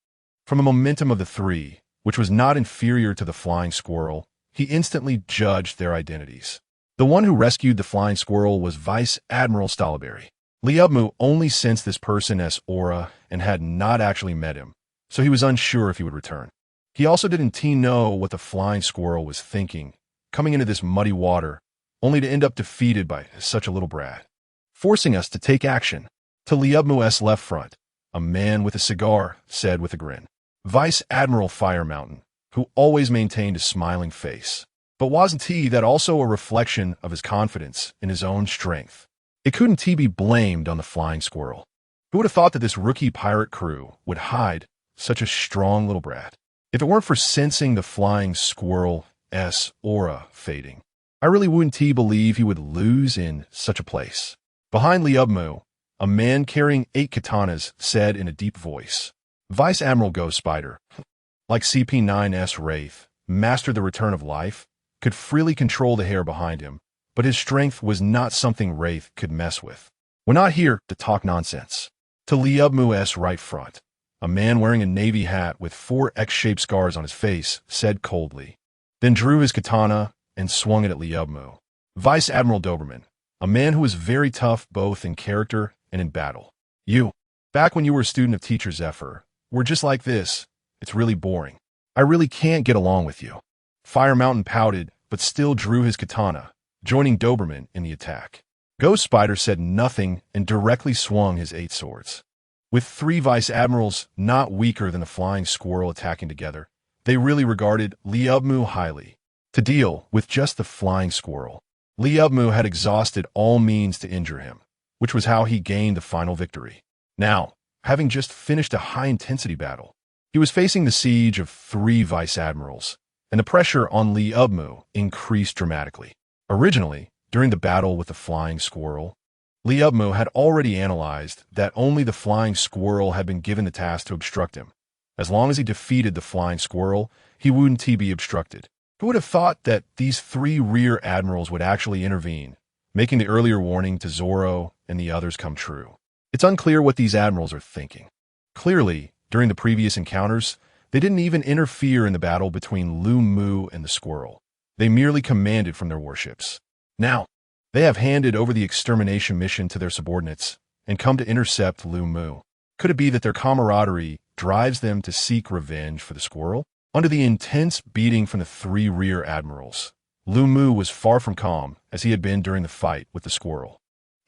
[SPEAKER 1] From the momentum of the 3, which was not inferior to the flying squirrel, he instantly judged their identities. The one who rescued the flying squirrel was Vice Admiral Stolberry. Liubmu only sensed this person's aura and had not actually met him, so he was unsure if he would return. He also didn't know what the flying squirrel was thinking, coming into this muddy water, only to end up defeated by such a little brat. Forcing us to take action. To Liubmu's left front, a man with a cigar said with a grin. Vice Admiral Fire Mountain, who always maintained a smiling face. But wasn't that also a reflection of his confidence in his own strength? It couldn't be blamed on the flying squirrel. Who would have thought that this rookie pirate crew would hide such a strong little brat? If it weren't for sensing the flying squirrel's aura fading, I really wouldn't believe he would lose in such a place. Behind Liubmu, a man carrying 8 katanas said in a deep voice. Vice Admiral Ghost Spider, like CP9's Wraith, mastered the return of life, could freely control the hair behind him, but his strength was not something Wraith could mess with. We're not here to talk nonsense. To Liubmu's right front, a man wearing a navy hat with 4 X-shaped scars on his face said coldly, then drew his katana and swung it at Liubmu. Vice Admiral Doberman, a man who was very tough both in character and in battle. You, Back when you were a student of Teacher Zephyr, we're just like this. It's really boring. I really can't get along with you. Fire Mountain pouted, but still drew his katana, joining Doberman in the attack. Ghost Spider said nothing and directly swung his 8 swords. With 3 vice admirals not weaker than the flying squirrel attacking together, they really regarded Liubmu highly. To deal with just the flying squirrel, Liubmu had exhausted all means to injure him, which was how he gained the final victory. Now, having just finished a high-intensity battle, he was facing the siege of 3 vice admirals, and the pressure on Liubmu increased dramatically. Originally, during the battle with the flying squirrel, Liubmu had already analyzed that only the flying squirrel had been given the task to obstruct him. As long as he defeated the flying squirrel, he wouldn't be obstructed. Who would have thought that these 3 rear admirals would actually intervene, making the earlier warning to Zoro and the others come true? It's unclear what these admirals are thinking. Clearly, during the previous encounters, they didn't even interfere in the battle between Lu Mu and the squirrel. They merely commanded from their warships. Now, they have handed over the extermination mission to their subordinates and come to intercept Lu Mu. Could it be that their camaraderie drives them to seek revenge for the squirrel? Under the intense beating from the 3 rear admirals, Lu Mu was far from calm as he had been during the fight with the squirrel.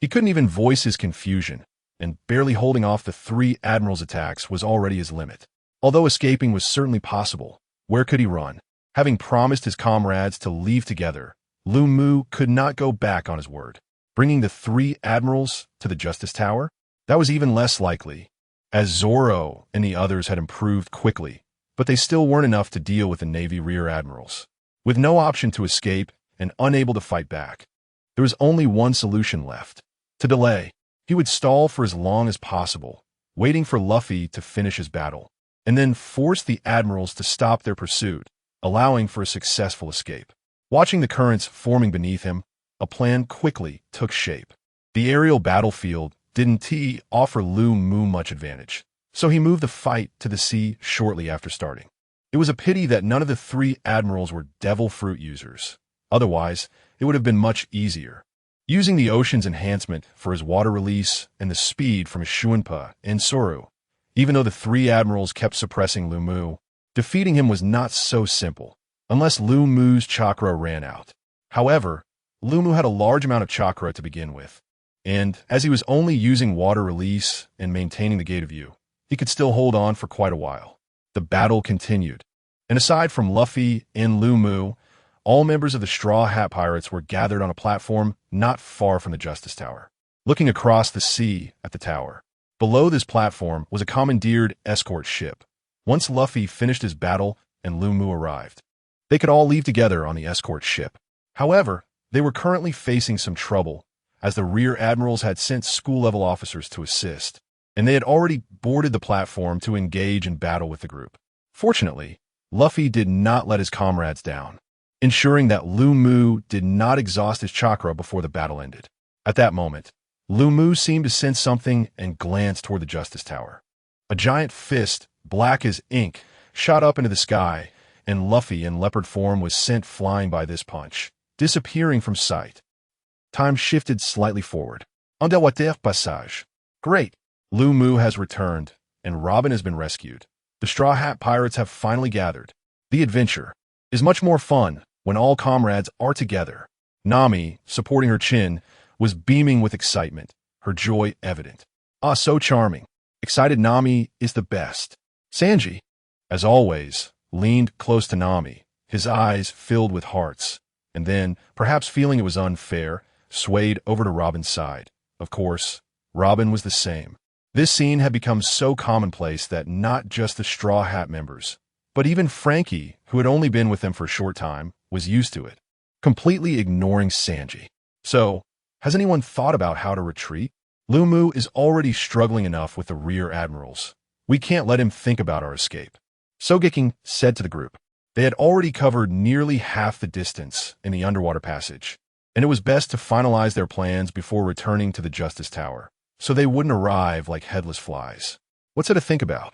[SPEAKER 1] He couldn't even voice his confusion, and barely holding off the 3 admirals' attacks was already his limit. Although escaping was certainly possible, where could he run? Having promised his comrades to leave together, Lu Mu could not go back on his word. Bringing the 3 admirals to the Justice Tower? That was even less likely, as Zoro and the others had improved quickly, but they still weren't enough to deal with the Navy rear admirals. With no option to escape and unable to fight back, there was only one solution left: to delay. He would stall for as long as possible, waiting for Luffy to finish his battle, and then force the admirals to stop their pursuit, allowing for a successful escape. Watching the currents forming beneath him, a plan quickly took shape. The aerial battlefield didn't offer Lu Mu much advantage, so he moved the fight to the sea shortly after starting. It was a pity that none of the 3 admirals were devil fruit users. Otherwise, it would have been much easier. Using the ocean's enhancement for his water release and the speed from his Shuinpa and Soru, even though the 3 admirals kept suppressing Lu Mu, defeating him was not so simple, unless Lu Mu's chakra ran out. However, Lu Mu had a large amount of chakra to begin with, and as he was only using water release and maintaining the gate of view, he could still hold on for quite a while. The battle continued, and aside from Luffy and Lu Mu, all members of the Straw Hat Pirates were gathered on a platform not far from the Justice Tower, looking across the sea at the tower. Below this platform was a commandeered escort ship. Once Luffy finished his battle and Lu Mu arrived, they could all leave together on the escort ship. However, they were currently facing some trouble, as the rear admirals had sent school-level officers to assist, and they had already boarded the platform to engage in battle with the group. Fortunately, Luffy did not let his comrades down, ensuring that Lu Mu did not exhaust his chakra before the battle ended. At that moment, Lu Mu seemed to sense something and glanced toward the Justice Tower. A giant fist, black as ink, shot up into the sky, and Luffy in leopard form was sent flying by this punch, disappearing from sight. Time shifted slightly forward. Underwater passage. Great! Lu Mu has returned, and Robin has been rescued. The Straw Hat Pirates have finally gathered. The adventure is much more fun when all comrades are together. Nami, supporting her chin, was beaming with excitement, her joy evident. Ah, so charming. Excited Nami is the best. Sanji, as always, leaned close to Nami, his eyes filled with hearts, and then, perhaps feeling it was unfair, swayed over to Robin's side. Of course, Robin was the same. This scene had become so commonplace that not just the Straw Hat members, but even Frankie, who had only been with them for a short time, was used to it, completely ignoring Sanji. So, has anyone thought about how to retreat? Lu Mu is already struggling enough with the rear admirals. We can't let him think about our escape. Sogeking said to the group. They had already covered nearly half the distance in the underwater passage, and it was best to finalize their plans before returning to the Justice Tower, so they wouldn't arrive like headless flies. What's there to think about?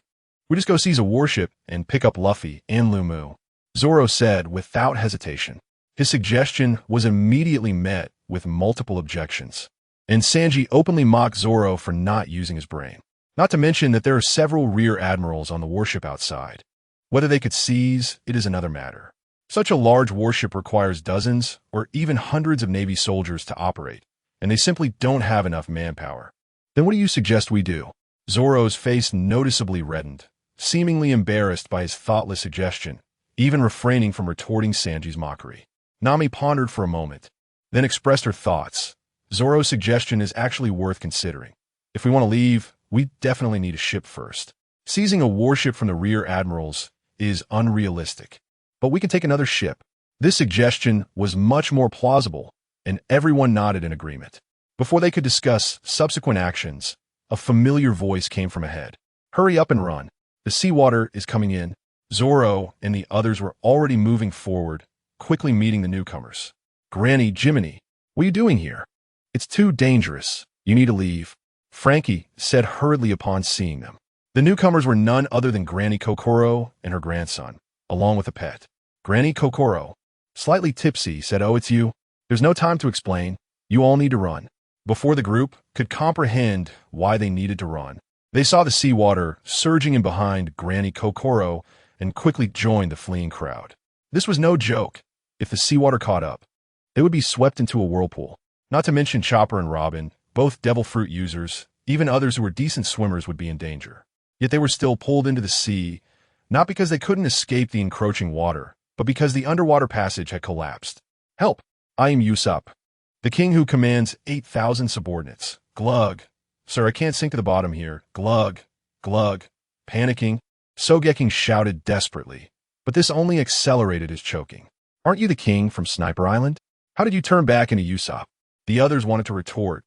[SPEAKER 1] We just go seize a warship and pick up Luffy and Lu Mu, Zoro said without hesitation. His suggestion was immediately met with multiple objections, and Sanji openly mocked Zoro for not using his brain. Not to mention that there are several rear admirals on the warship outside. Whether they could seize it is another matter. Such a large warship requires dozens or even hundreds of Navy soldiers to operate, and they simply don't have enough manpower. Then what do you suggest we do? Zoro's face noticeably reddened, seemingly embarrassed by his thoughtless suggestion, even refraining from retorting Sanji's mockery. Nami pondered for a moment, then expressed her thoughts. Zoro's suggestion is actually worth considering. If we want to leave, we definitely need a ship first. Seizing a warship from the rear admirals is unrealistic, but we can take another ship. This suggestion was much more plausible, and everyone nodded in agreement. Before they could discuss subsequent actions, a familiar voice came from ahead. Hurry up and run. The seawater is coming in. Zoro and the others were already moving forward, quickly meeting the newcomers. Granny Jiminy, what are you doing here? It's too dangerous. You need to leave, Frankie said hurriedly upon seeing them. The newcomers were none other than Granny Kokoro and her grandson, along with a pet. Granny Kokoro, slightly tipsy, said, "Oh, it's you. There's no time to explain. You all need to run." Before the group could comprehend why they needed to run, they saw the seawater surging in behind Granny Kokoro and quickly joined the fleeing crowd. This was no joke. If the seawater caught up, they would be swept into a whirlpool. Not to mention Chopper and Robin, both devil fruit users, even others who were decent swimmers would be in danger. Yet they were still pulled into the sea, not because they couldn't escape the encroaching water, but because the underwater passage had collapsed. "Help! I am Usopp, the king who commands 8,000 subordinates. Glug. Sir, I can't sink to the bottom here. Glug. Glug." Panicking, Sogeking shouted desperately, but this only accelerated his choking. "Aren't you the king from Sniper Island? How did you turn back into Usopp?" The others wanted to retort,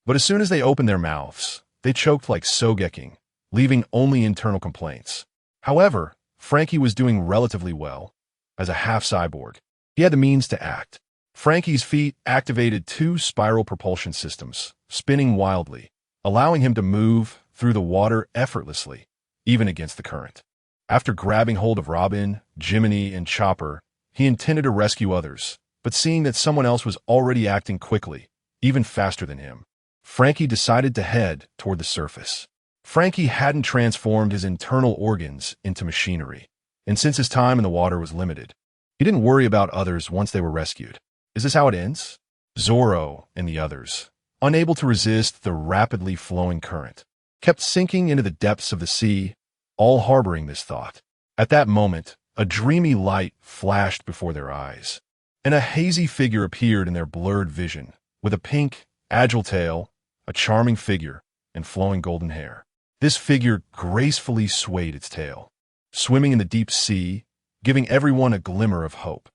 [SPEAKER 1] but as soon as they opened their mouths, they choked like Sogeking, leaving only internal complaints. However, Frankie was doing relatively well. As a half-cyborg, he had the means to act. Frankie's feet activated 2 spiral propulsion systems, spinning wildly, allowing him to move through the water effortlessly, even against the current. After grabbing hold of Robin, Jiminy, and Chopper, he intended to rescue others, but seeing that someone else was already acting quickly, even faster than him, Frankie decided to head toward the surface. Frankie hadn't transformed his internal organs into machinery, and since his time in the water was limited, he didn't worry about others once they were rescued. Is this how it ends? Zoro and the others, unable to resist the rapidly flowing current, kept sinking into the depths of the sea, all harboring this thought. At that moment, a dreamy light flashed before their eyes, and a hazy figure appeared in their blurred vision, with a pink, agile tail, a charming figure, and flowing golden hair. This figure gracefully swayed its tail, swimming in the deep sea, giving everyone a glimmer of hope.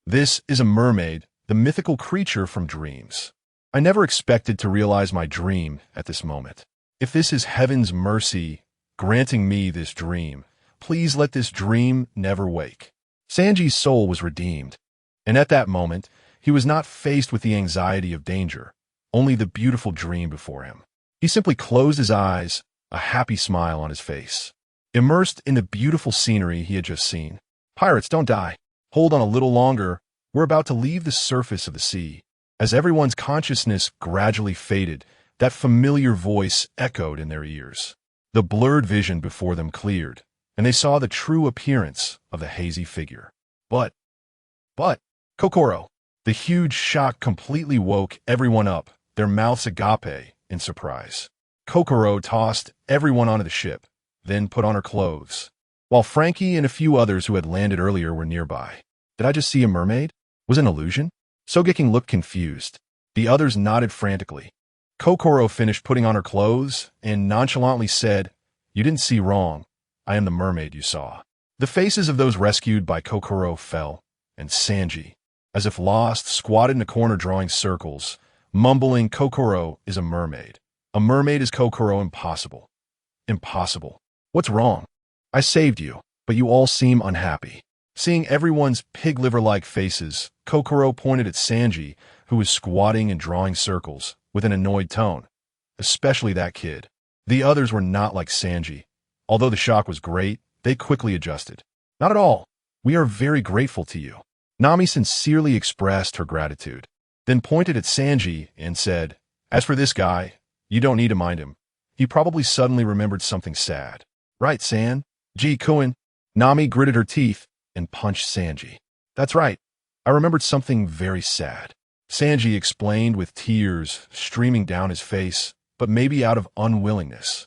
[SPEAKER 1] This is a mermaid, the mythical creature from dreams. I never expected to realize my dream at this moment. If this is heaven's mercy granting me this dream, please let this dream never wake. Sanji's soul was redeemed, and at that moment, he was not faced with the anxiety of danger, only the beautiful dream before him. He simply closed his eyes, a happy smile on his face, immersed in the beautiful scenery he had just seen. "Pirates, don't die. Hold on a little longer. We're about to leave the surface of the sea." As everyone's consciousness gradually faded, that familiar voice echoed in their ears. The blurred vision before them cleared, and they saw the true appearance of the hazy figure. But, Kokoro. The huge shock completely woke everyone up, their mouths agape in surprise. Kokoro tossed everyone onto the ship, then put on her clothes, while Frankie and a few others who had landed earlier were nearby. Did I just see a mermaid? Was it an illusion? Sogeking looked confused. The others nodded frantically. Kokoro finished putting on her clothes and nonchalantly said, "You didn't see wrong. I am the mermaid you saw." The faces of those rescued by Kokoro fell, and Sanji, as if lost, squatted in a corner drawing circles, mumbling, "Kokoro is a mermaid. A mermaid is Kokoro. Impossible. Impossible. What's wrong? I saved you, but you all seem unhappy." Seeing everyone's pig liver-like faces, Kokoro pointed at Sanji, who was squatting and drawing circles, with an annoyed tone. Especially that kid. The others were not like Sanji. Although the shock was great, they quickly adjusted. "Not at all. We are very grateful to you." Nami sincerely expressed her gratitude, then pointed at Sanji and said, "As for this guy, you don't need to mind him. He probably suddenly remembered something sad. Right, San? Kuin. Nami gritted her teeth and punched Sanji. That's right. I remembered something very sad. Sanji explained with tears streaming down his face, but maybe out of unwillingness.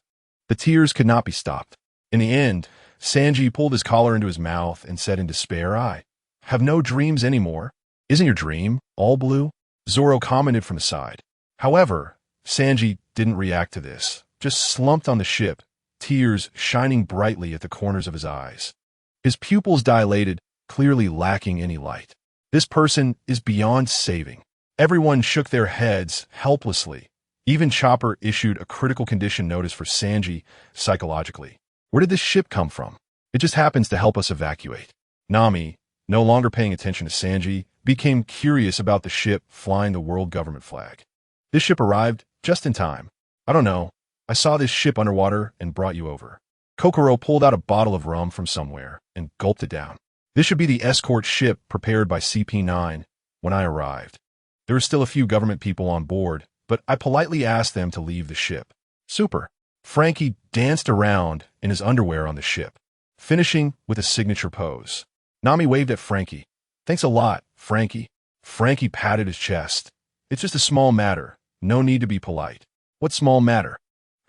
[SPEAKER 1] The tears could not be stopped. In the end, Sanji pulled his collar into his mouth and said in despair, I have no dreams anymore. Isn't your dream all blue? Zoro commented from the side. However, Sanji didn't react to this, just slumped on the ship, tears shining brightly at the corners of his eyes. His pupils dilated, clearly lacking any light. This person is beyond saving. Everyone shook their heads helplessly. Even Chopper issued a critical condition notice for Sanji psychologically. Where did this ship come from? It just happens to help us evacuate. Nami, no longer paying attention to Sanji, became curious about the ship flying the world government flag. This ship arrived just in time. I don't know. I saw this ship underwater and brought you over. Kokoro pulled out a bottle of rum from somewhere and gulped it down. This should be the escort ship prepared by CP9 when I arrived. There were still a few government people on board, but I politely asked them to leave the ship. Super. Frankie danced around in his underwear on the ship, finishing with a signature pose. Nami waved at Frankie. Thanks a lot, Frankie. Frankie patted his chest. It's just a small matter. No need to be polite. What small matter?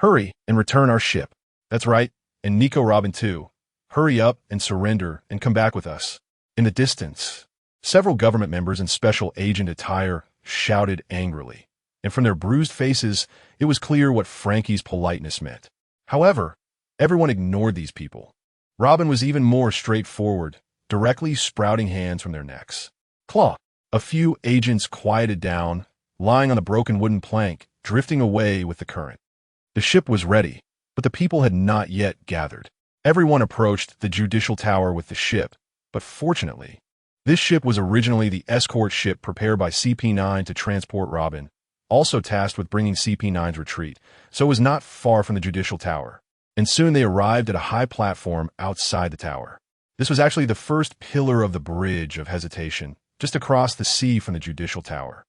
[SPEAKER 1] Hurry and return our ship. That's right. And Nico Robin too. Hurry up and surrender and come back with us. In the distance, several government members in special agent attire shouted angrily, and from their bruised faces, it was clear what Frankie's politeness meant. However, everyone ignored these people. Robin was even more straightforward, directly sprouting hands from their necks. Claw. A few agents quieted down, lying on the broken wooden plank, drifting away with the current. The ship was ready, but the people had not yet gathered. Everyone approached the judicial tower with the ship, but fortunately, this ship was originally the escort ship prepared by CP9 to transport Robin, also tasked with bringing CP9's retreat, so it was not far from the judicial tower, and soon they arrived at a high platform outside the tower. This was actually the first pillar of the Bridge of Hesitation, just across the sea from the judicial tower.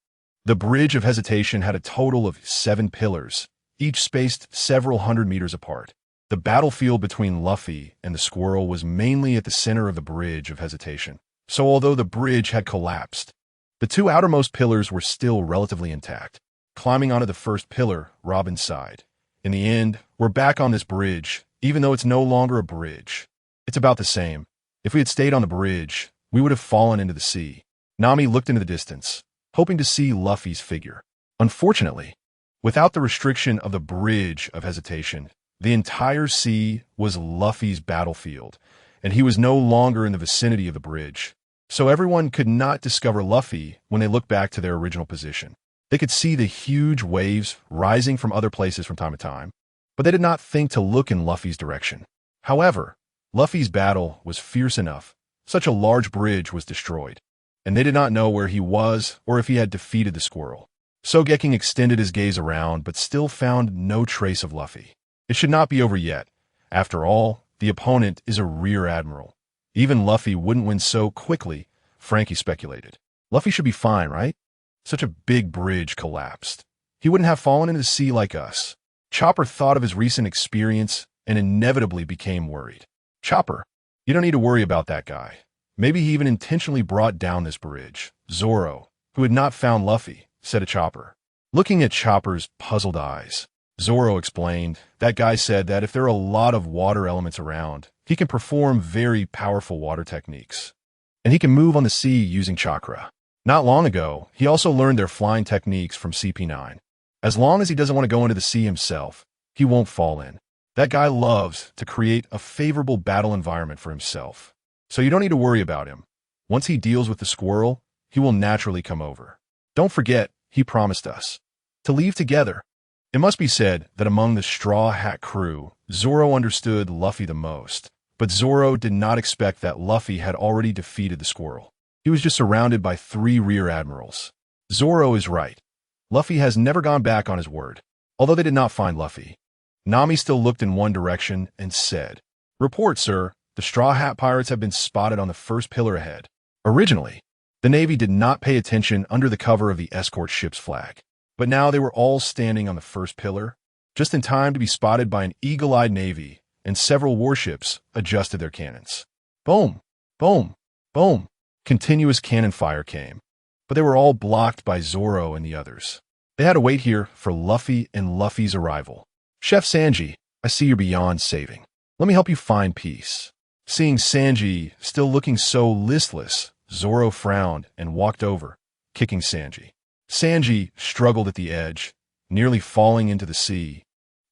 [SPEAKER 1] The Bridge of Hesitation had a total of 7 pillars, each spaced several hundred meters apart. The battlefield between Luffy and the squirrel was mainly at the center of the Bridge of Hesitation. So although the bridge had collapsed, the 2 outermost pillars were still relatively intact. Climbing onto the first pillar, Robin sighed. In the end, we're back on this bridge, even though it's no longer a bridge. It's about the same. If we had stayed on the bridge, we would have fallen into the sea. Nami looked into the distance, hoping to see Luffy's figure. Unfortunately, without the restriction of the Bridge of Hesitation, the entire sea was Luffy's battlefield, and he was no longer in the vicinity of the bridge. So everyone could not discover Luffy when they looked back to their original position. They could see the huge waves rising from other places from time to time, but they did not think to look in Luffy's direction. However, Luffy's battle was fierce enough. Such a large bridge was destroyed, and they did not know where he was or if he had defeated the squirrel. Sogeking extended his gaze around, but still found no trace of Luffy. It should not be over yet. After all, the opponent is a rear admiral. Even Luffy wouldn't win so quickly, Frankie speculated. Luffy should be fine, right? Such a big bridge collapsed. He wouldn't have fallen into the sea like us. Chopper thought of his recent experience and inevitably became worried. Chopper, you don't need to worry about that guy. Maybe he even intentionally brought down this bridge. Zoro, who had not found Luffy, said to Chopper. Looking at Chopper's puzzled eyes, Zoro explained, that guy said that if there are a lot of water elements around, he can perform very powerful water techniques. And he can move on the sea using chakra. Not long ago, he also learned their flying techniques from CP9. As long as he doesn't want to go into the sea himself, he won't fall in. That guy loves to create a favorable battle environment for himself. So you don't need to worry about him. Once he deals with the squirrel, he will naturally come over. Don't forget, he promised us to leave together. It must be said that among the Straw Hat crew, Zoro understood Luffy the most, but Zoro did not expect that Luffy had already defeated the squirrel. He was just surrounded by 3 rear admirals. Zoro is right. Luffy has never gone back on his word, although they did not find Luffy. Nami still looked in one direction and said, Report, sir. The Straw Hat Pirates have been spotted on the first pillar ahead. Originally, the Navy did not pay attention under the cover of the escort ship's flag. But now they were all standing on the first pillar. just in time to be spotted by an eagle-eyed navy, and several warships adjusted their cannons. Boom! Boom! Boom! Continuous cannon fire came, but they were all blocked by Zoro and the others. They had to wait here for Luffy and Luffy's arrival. Chef Sanji, I see you're beyond saving. Let me help you find peace. Seeing Sanji still looking so listless, Zoro frowned and walked over, kicking Sanji. Sanji struggled at the edge, nearly falling into the sea,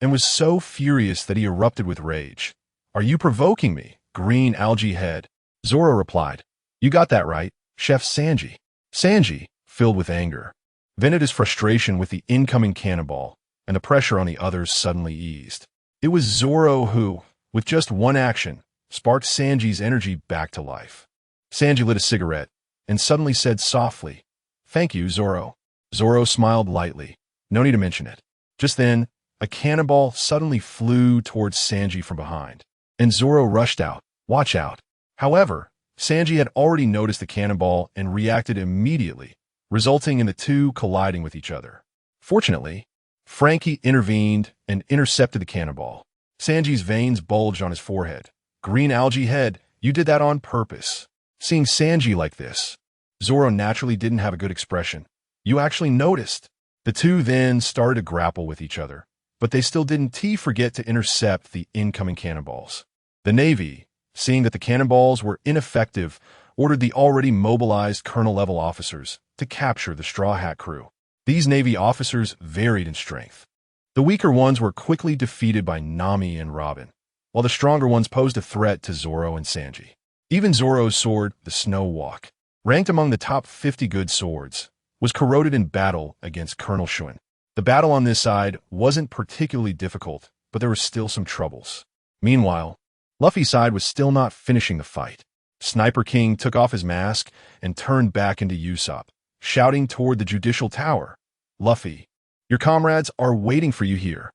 [SPEAKER 1] and was so furious that he erupted with rage. Are you provoking me, green algae head? Zoro replied. You got that right, Chef Sanji. Sanji, filled with anger, vented his frustration with the incoming cannonball, and the pressure on the others suddenly eased. It was Zoro who, with just one action, sparked Sanji's energy back to life. Sanji lit a cigarette and suddenly said softly, Thank you, Zoro. Zoro smiled lightly. No need to mention it. Just then, a cannonball suddenly flew towards Sanji from behind, and Zoro rushed out. Watch out. However, Sanji had already noticed the cannonball and reacted immediately, resulting in the two colliding with each other. Fortunately, Frankie intervened and intercepted the cannonball. Sanji's veins bulged on his forehead. Green algae head, you did that on purpose. Seeing Sanji like this, Zoro naturally didn't have a good expression. You actually noticed. The two then started to grapple with each other, but they still didn't forget to intercept the incoming cannonballs. The Navy, seeing that the cannonballs were ineffective, ordered the already mobilized colonel-level officers to capture the Straw Hat crew. These Navy officers varied in strength. The weaker ones were quickly defeated by Nami and Robin, while the stronger ones posed a threat to Zoro and Sanji. Even Zoro's sword, the Snow Walk, ranked among the top 50 good swords, was corroded in battle against Colonel Shun. The battle on this side wasn't particularly difficult, but there were still some troubles. Meanwhile, Luffy's side was still not finishing the fight. Sniper King took off his mask and turned back into Usopp, shouting toward the Judicial Tower, Luffy, your comrades are waiting for you here.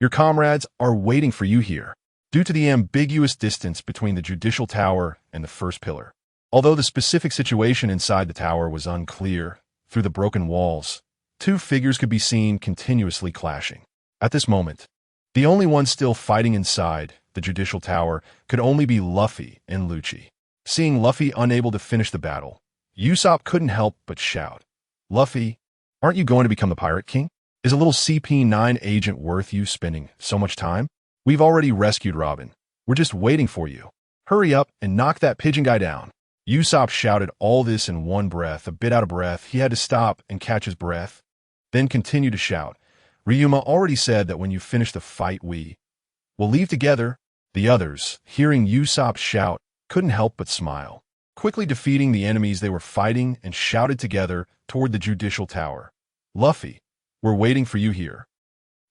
[SPEAKER 1] Your comrades are waiting for you here. Due to the ambiguous distance between the Judicial Tower and the first pillar. Although the specific situation inside the tower was unclear, through the broken walls, two figures could be seen continuously clashing. At this moment, the only one still fighting inside the Judicial Tower could only be Luffy and Lucci. Seeing Luffy unable to finish the battle, Usopp couldn't help but shout, Luffy, aren't you going to become the Pirate King? Is a little CP9 agent worth you spending so much time? We've already rescued Robin. We're just waiting for you. Hurry up and knock that pigeon guy down. Usopp shouted all this in one breath. A bit out of breath, he had to stop and catch his breath, then continued to shout. Ryuma already said that when you finish the fight we'll leave together. The others, hearing Usopp shout, couldn't help but smile, quickly defeating the enemies they were fighting and shouted together toward the Judicial Tower. Luffy, we're waiting for you here.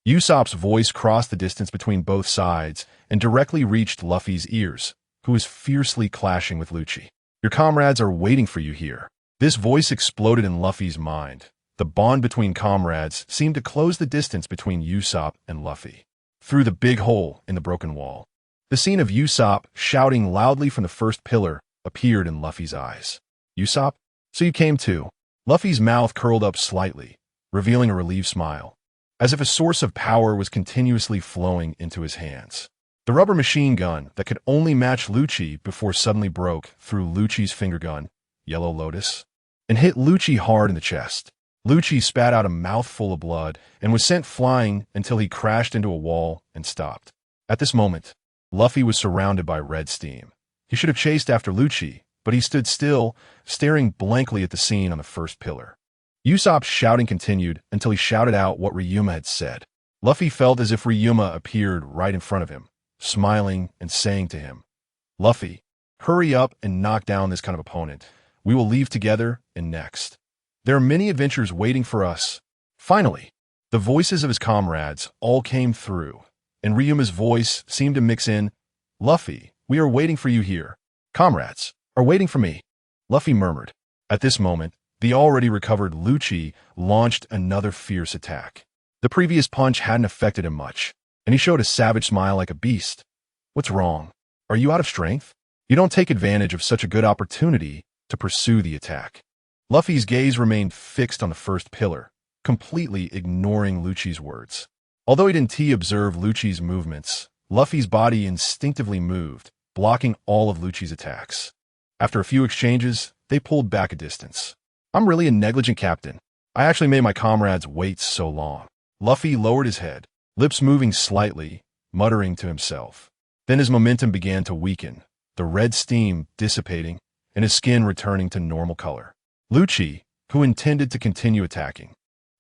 [SPEAKER 1] Usopp's voice crossed the distance between both sides and directly reached Luffy's ears, who was fiercely clashing with Lucci. Your comrades are waiting for you here. This voice exploded in Luffy's mind. The bond between comrades seemed to close the distance between Usopp and Luffy. Through the big hole in the broken wall, the scene of Usopp shouting loudly from the first pillar appeared in Luffy's eyes. Usopp, so you came too. Luffy's mouth curled up slightly, revealing a relieved smile, as if a source of power was continuously flowing into his hands. The rubber machine gun that could only match Lucci before suddenly broke through Lucci's finger gun, Yellow Lotus, and hit Lucci hard in the chest. Lucci spat out a mouthful of blood and was sent flying until he crashed into a wall and stopped. At this moment, Luffy was surrounded by red steam. He should have chased after Lucci, but he stood still, staring blankly at the scene on the first pillar. Usopp's shouting continued until he shouted out what Ryuma had said. Luffy felt as if Ryuma appeared right in front of him, smiling and saying to him, Luffy, hurry up and knock down this kind of opponent. We will leave together and next. There are many adventures waiting for us. Finally, the voices of his comrades all came through, and Ryuma's voice seemed to mix in, Luffy, we are waiting for you here. Comrades are waiting for me. Luffy murmured. At this moment, the already recovered Lucci launched another fierce attack. The previous punch hadn't affected him much, and he showed a savage smile like a beast. What's wrong? Are you out of strength? You don't take advantage of such a good opportunity to pursue the attack. Luffy's gaze remained fixed on the first pillar, completely ignoring Lucci's words. Although he didn't observe Lucci's movements, Luffy's body instinctively moved, blocking all of Lucci's attacks. After a few exchanges, they pulled back a distance. I'm really a negligent captain. I actually made my comrades wait so long. Luffy lowered his head, lips moving slightly, muttering to himself. Then his momentum began to weaken, the red steam dissipating, and his skin returning to normal color. Lucci, who intended to continue attacking,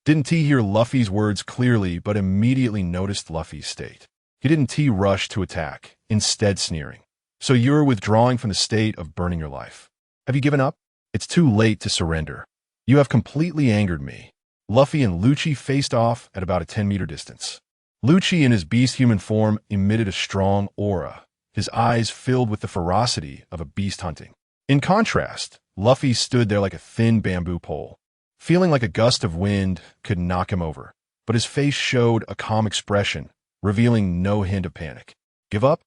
[SPEAKER 1] didn't hear Luffy's words clearly but immediately noticed Luffy's state. He didn't rush to attack, instead sneering. So you're withdrawing from the state of burning your life. Have you given up? It's too late to surrender. You have completely angered me. Luffy and Lucci faced off at about a 10-meter distance. Lucci in his beast human form emitted a strong aura, his eyes filled with the ferocity of a beast hunting. In contrast, Luffy stood there like a thin bamboo pole, feeling like a gust of wind could knock him over, but his face showed a calm expression, revealing no hint of panic. Give up?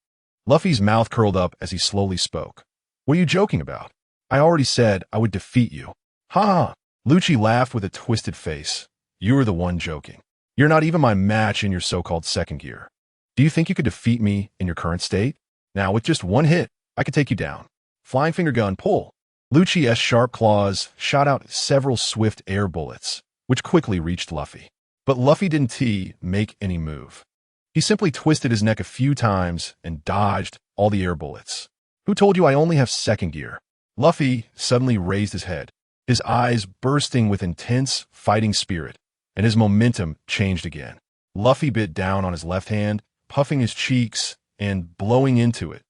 [SPEAKER 1] Luffy's mouth curled up as he slowly spoke. What are you joking about? I already said I would defeat you. Ha ha! Lucci laughed with a twisted face. You were the one joking. You're not even my match in your so-called second gear. Do you think you could defeat me in your current state? Now, with just one hit, I could take you down. Flying finger gun, pull. Lucci's sharp claws shot out several swift air bullets, which quickly reached Luffy. But Luffy didn't make any move. He simply twisted his neck a few times and dodged all the air bullets. Who told you I only have second gear? Luffy suddenly raised his head, his eyes bursting with intense fighting spirit, and his momentum changed again. Luffy bit down on his left hand, puffing his cheeks and blowing into it,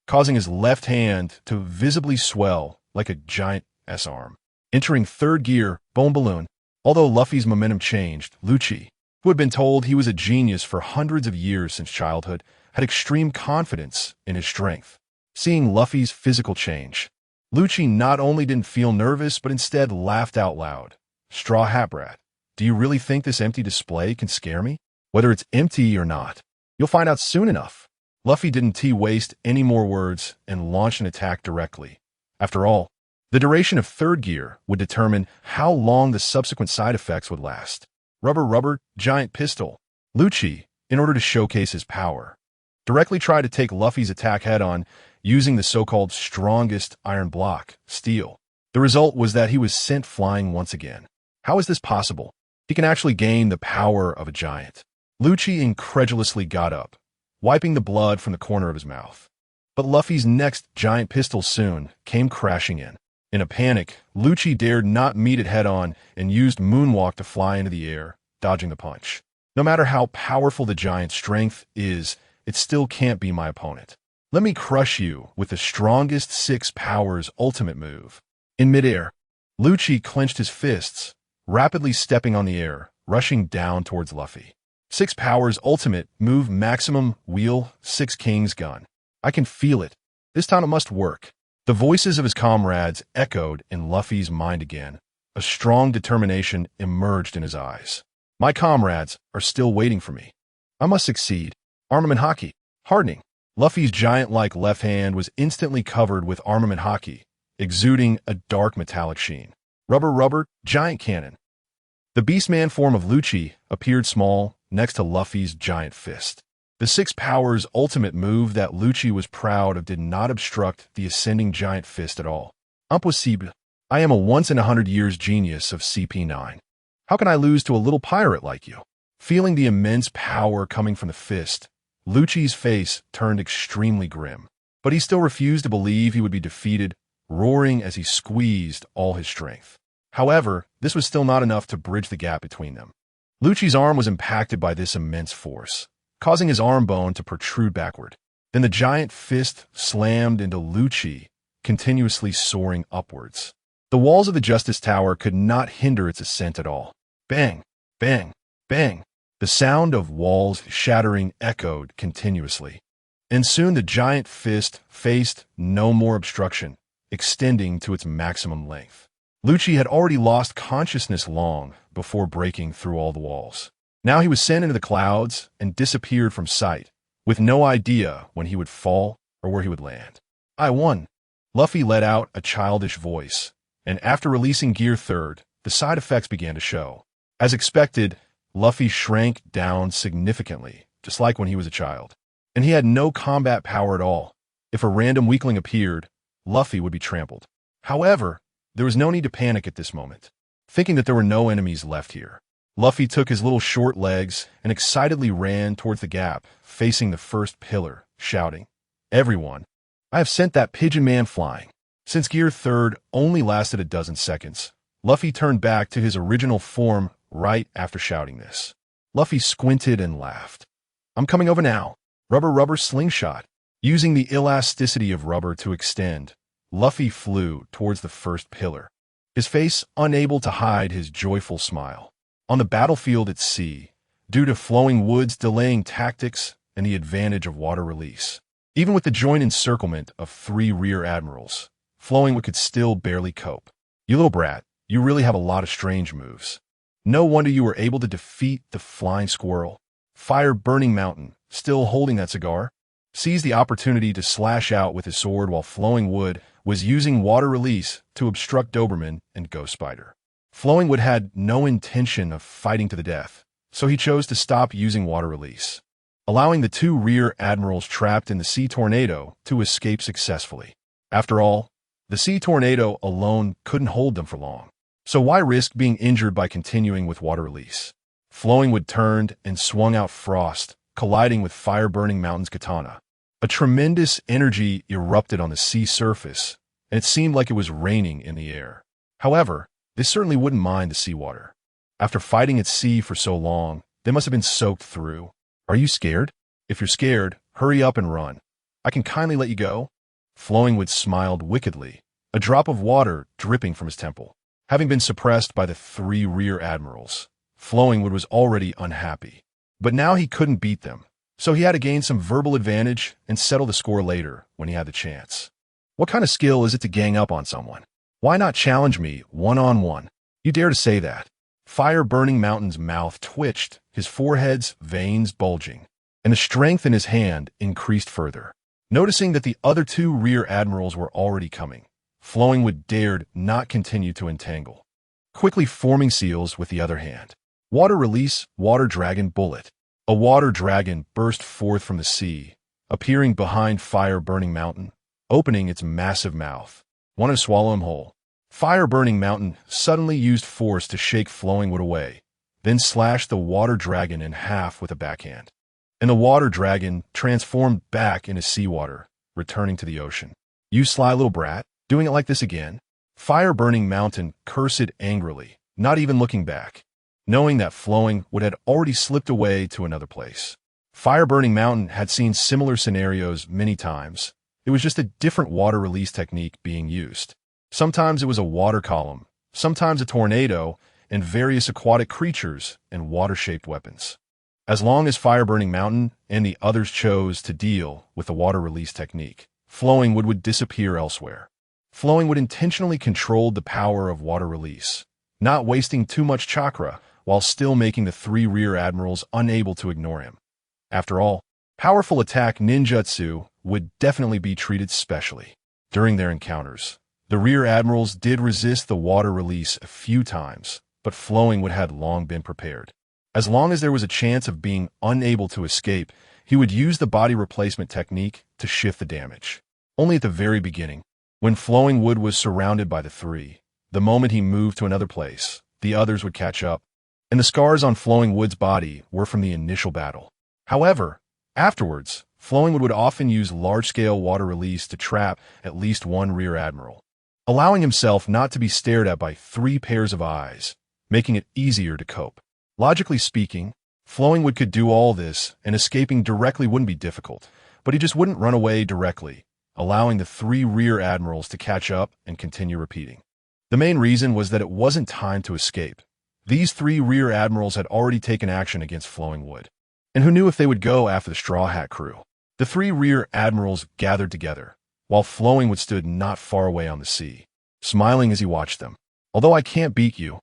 [SPEAKER 1] causing his left hand to visibly swell like a giant S-arm. Entering third gear, bone balloon. Although Luffy's momentum changed, Lucci, who had been told he was a genius for hundreds of years since childhood, had extreme confidence in his strength. Seeing Luffy's physical change, Lucci not only didn't feel nervous, but instead laughed out loud. Straw Hat Brat, do you really think this empty display can scare me? Whether it's empty or not, you'll find out soon enough. Luffy didn't waste any more words and launched an attack directly. After all, the duration of third gear would determine how long the subsequent side effects would last. Rubber, giant pistol. Lucci, in order to showcase his power, directly tried to take Luffy's attack head-on using the so-called strongest iron block, steel. The result was that he was sent flying once again. How is this possible? He can actually gain the power of a giant. Lucci incredulously got up, wiping the blood from the corner of his mouth. But Luffy's next giant pistol soon came crashing in. In a panic, Lucci dared not meet it head-on and used moonwalk to fly into the air, dodging the punch. No matter how powerful the giant's strength is, it still can't be my opponent. Let me crush you with the strongest 6 powers ultimate move. In midair, Lucci clenched his fists, rapidly stepping on the air, rushing down towards Luffy. 6 powers ultimate move maximum wheel 6 kings gun. I can feel it. This time it must work. The voices of his comrades echoed in Luffy's mind again. A strong determination emerged in his eyes. My comrades are still waiting for me. I must succeed. Armament Haki. Hardening. Luffy's giant-like left hand was instantly covered with armament Haki, exuding a dark metallic sheen. Rubber, giant cannon. The Beastman form of Lucci appeared small next to Luffy's giant fist. The 6 powers ultimate move that Lucci was proud of did not obstruct the ascending giant fist at all. Impossible. I am a once-in-100 years genius of CP9. How can I lose to a little pirate like you? Feeling the immense power coming from the fist, Lucci's face turned extremely grim. But he still refused to believe he would be defeated, roaring as he squeezed all his strength. However, this was still not enough to bridge the gap between them. Lucci's arm was impacted by this immense force, causing his arm bone to protrude backward. Then the giant fist slammed into Lucci, continuously soaring upwards. The walls of the Justice Tower could not hinder its ascent at all. Bang, bang, bang. The sound of walls shattering echoed continuously. And soon the giant fist faced no more obstruction, extending to its maximum length. Lucci had already lost consciousness long before breaking through all the walls. Now he was sent into the clouds and disappeared from sight, with no idea when he would fall or where he would land. I won. Luffy let out a childish voice, and after releasing Gear 3rd, the side effects began to show. As expected, Luffy shrank down significantly, just like when he was a child. And he had no combat power at all. If a random weakling appeared, Luffy would be trampled. However, there was no need to panic at this moment. Thinking that there were no enemies left here, Luffy took his little short legs and excitedly ran towards the gap, facing the first pillar, shouting, "Everyone, I have sent that pigeon man flying." Since Gear 3 only lasted a dozen seconds, Luffy turned back to his original form right after shouting this. Luffy squinted and laughed. "I'm coming over now. Rubber slingshot." Using the elasticity of rubber to extend, Luffy flew towards the first pillar, his face unable to hide his joyful smile. On the battlefield at sea, due to flowing woods delaying tactics and the advantage of water release, even with the joint encirclement of 3 rear admirals, Flowing Wood could still barely cope. "You little brat, you really have a lot of strange moves. No wonder you were able to defeat the flying squirrel." Fire Burning Mountain, still holding that cigar, seized the opportunity to slash out with his sword while Flowing Wood was using water release to obstruct Doberman and Ghost Spider. Flowing Wood had no intention of fighting to the death, so he chose to stop using water release, allowing the 2 rear admirals trapped in the Sea Tornado to escape successfully. After all, the Sea Tornado alone couldn't hold them for long, so why risk being injured by continuing with water release? Flowing Wood turned and swung out Frost, colliding with Fire Burning Mountain's katana. A tremendous energy erupted on the sea surface, and it seemed like it was raining in the air. However, they certainly wouldn't mind the seawater. After fighting at sea for so long, they must have been soaked through. "Are you scared? If you're scared, hurry up and run. I can kindly let you go." Flowing Wood smiled wickedly, a drop of water dripping from his temple. Having been suppressed by the 3 rear admirals, Flowing Wood was already unhappy. But now he couldn't beat them, so he had to gain some verbal advantage and settle the score later when he had the chance. "What kind of skill is it to gang up on someone? Why not challenge me one-on-one? You dare to say that?" Fire Burning Mountain's mouth twitched, his forehead's veins bulging, and the strength in his hand increased further. Noticing that the other 2 rear admirals were already coming, Flowing Wood dared not continue to entangle, quickly forming seals with the other hand. Water release, Water Dragon Bullet. A water dragon burst forth from the sea, appearing behind Fire Burning Mountain, opening its massive mouth. "Want to swallow him whole?" Fire Burning Mountain suddenly used force to shake Flowing Wood away, then slashed the water dragon in half with a backhand. And the water dragon transformed back into seawater, returning to the ocean. "You sly little brat, doing it like this again?" Fire Burning Mountain cursed angrily, not even looking back, knowing that Flowing Wood had already slipped away to another place. Fire Burning Mountain had seen similar scenarios many times. It was just a different water release technique being used. Sometimes it was a water column, sometimes a tornado, and various aquatic creatures and water-shaped weapons. As long as Fire Burning Mountain and the others chose to deal with the water release technique, Flowing Wood would disappear elsewhere. Flowing Wood intentionally controlled the power of water release, not wasting too much chakra, while still making the 3 rear admirals unable to ignore him. After all, powerful attack ninjutsu would definitely be treated specially. During their encounters, the rear admirals did resist the water release a few times, but Flowing Wood had long been prepared. As long as there was a chance of being unable to escape, he would use the body replacement technique to shift the damage. Only at the very beginning, when Flowing Wood was surrounded by the 3, the moment he moved to another place, the others would catch up, and the scars on Flowing Wood's body were from the initial battle. However, afterwards, Flowing Wood would often use large-scale water release to trap at least 1 rear admiral, allowing himself not to be stared at by 3 pairs of eyes, making it easier to cope. Logically speaking, Flowing Wood could do all this, and escaping directly wouldn't be difficult, but he just wouldn't run away directly, allowing the 3 rear admirals to catch up and continue repeating. The main reason was that it wasn't time to escape. These 3 rear admirals had already taken action against Flowing Wood, and who knew if they would go after the Straw Hat crew? The 3 rear admirals gathered together, while Flowing Wood stood not far away on the sea, smiling as he watched them. "Although I can't beat you,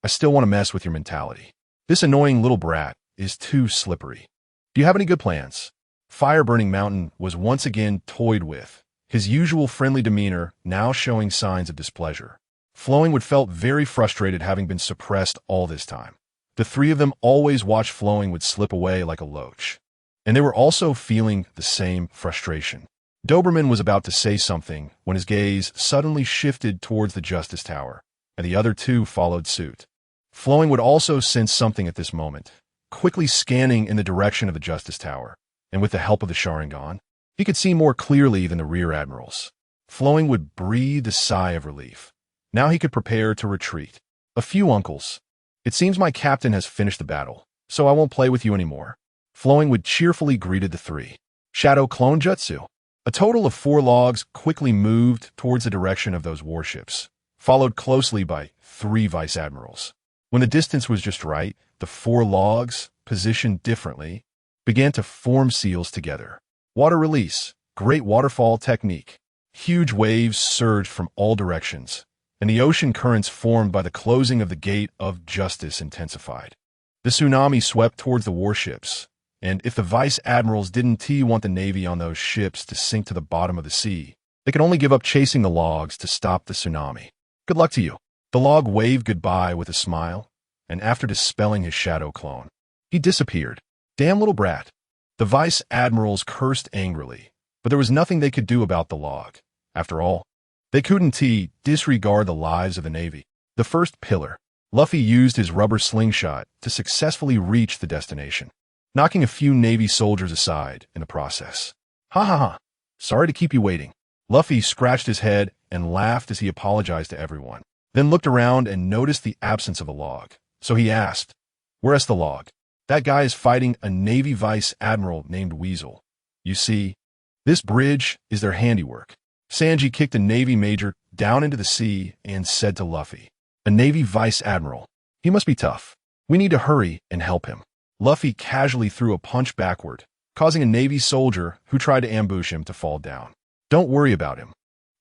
[SPEAKER 1] I still want to mess with your mentality. This annoying little brat is too slippery. Do you have any good plans?" Fire Burning Mountain was once again toyed with, his usual friendly demeanor now showing signs of displeasure. Flowing Wood felt very frustrated having been suppressed all this time. The three of them always watched Flowing would slip away like a loach. And they were also feeling the same frustration. Doberman was about to say something when his gaze suddenly shifted towards the Justice Tower, and the other two followed suit. Flowing would also sense something at this moment, quickly scanning in the direction of the Justice Tower, and with the help of the Sharingan, he could see more clearly than the rear admirals. Flowing would breathe a sigh of relief. Now he could prepare to retreat. A few uncles. It seems my captain has finished the battle, so I won't play with you anymore. Flowing would cheerfully greeted the three. Shadow Clone Jutsu. A total of 4 logs quickly moved towards the direction of those warships, followed closely by 3 vice admirals. When the distance was just right, the 4 logs, positioned differently, began to form seals together. Water release, great waterfall technique. Huge waves surged from all directions, and the ocean currents formed by the closing of the Gate of Justice intensified. The tsunami swept towards the warships, and if the vice admirals didn't want the navy on those ships to sink to the bottom of the sea, they could only give up chasing the logs to stop the tsunami. Good luck to you. The log waved goodbye with a smile, and after dispelling his shadow clone, he disappeared. Damn little brat. The vice admirals cursed angrily, but there was nothing they could do about the log. After all, they couldn't disregard the lives of the navy. The first pillar. Luffy used his rubber slingshot to successfully reach the destination, knocking a few Navy soldiers aside in the process. Ha ha ha. Sorry to keep you waiting. Luffy scratched his head and laughed as he apologized to everyone, then looked around and noticed the absence of a log. So he asked, "Where's the log?" "That guy is fighting a Navy Vice Admiral named Weasel. You see, this bridge is their handiwork." Sanji kicked a Navy major down into the sea and said to Luffy, "A Navy Vice Admiral. He must be tough. We need to hurry and help him." Luffy casually threw a punch backward, causing a Navy soldier who tried to ambush him to fall down. "Don't worry about him.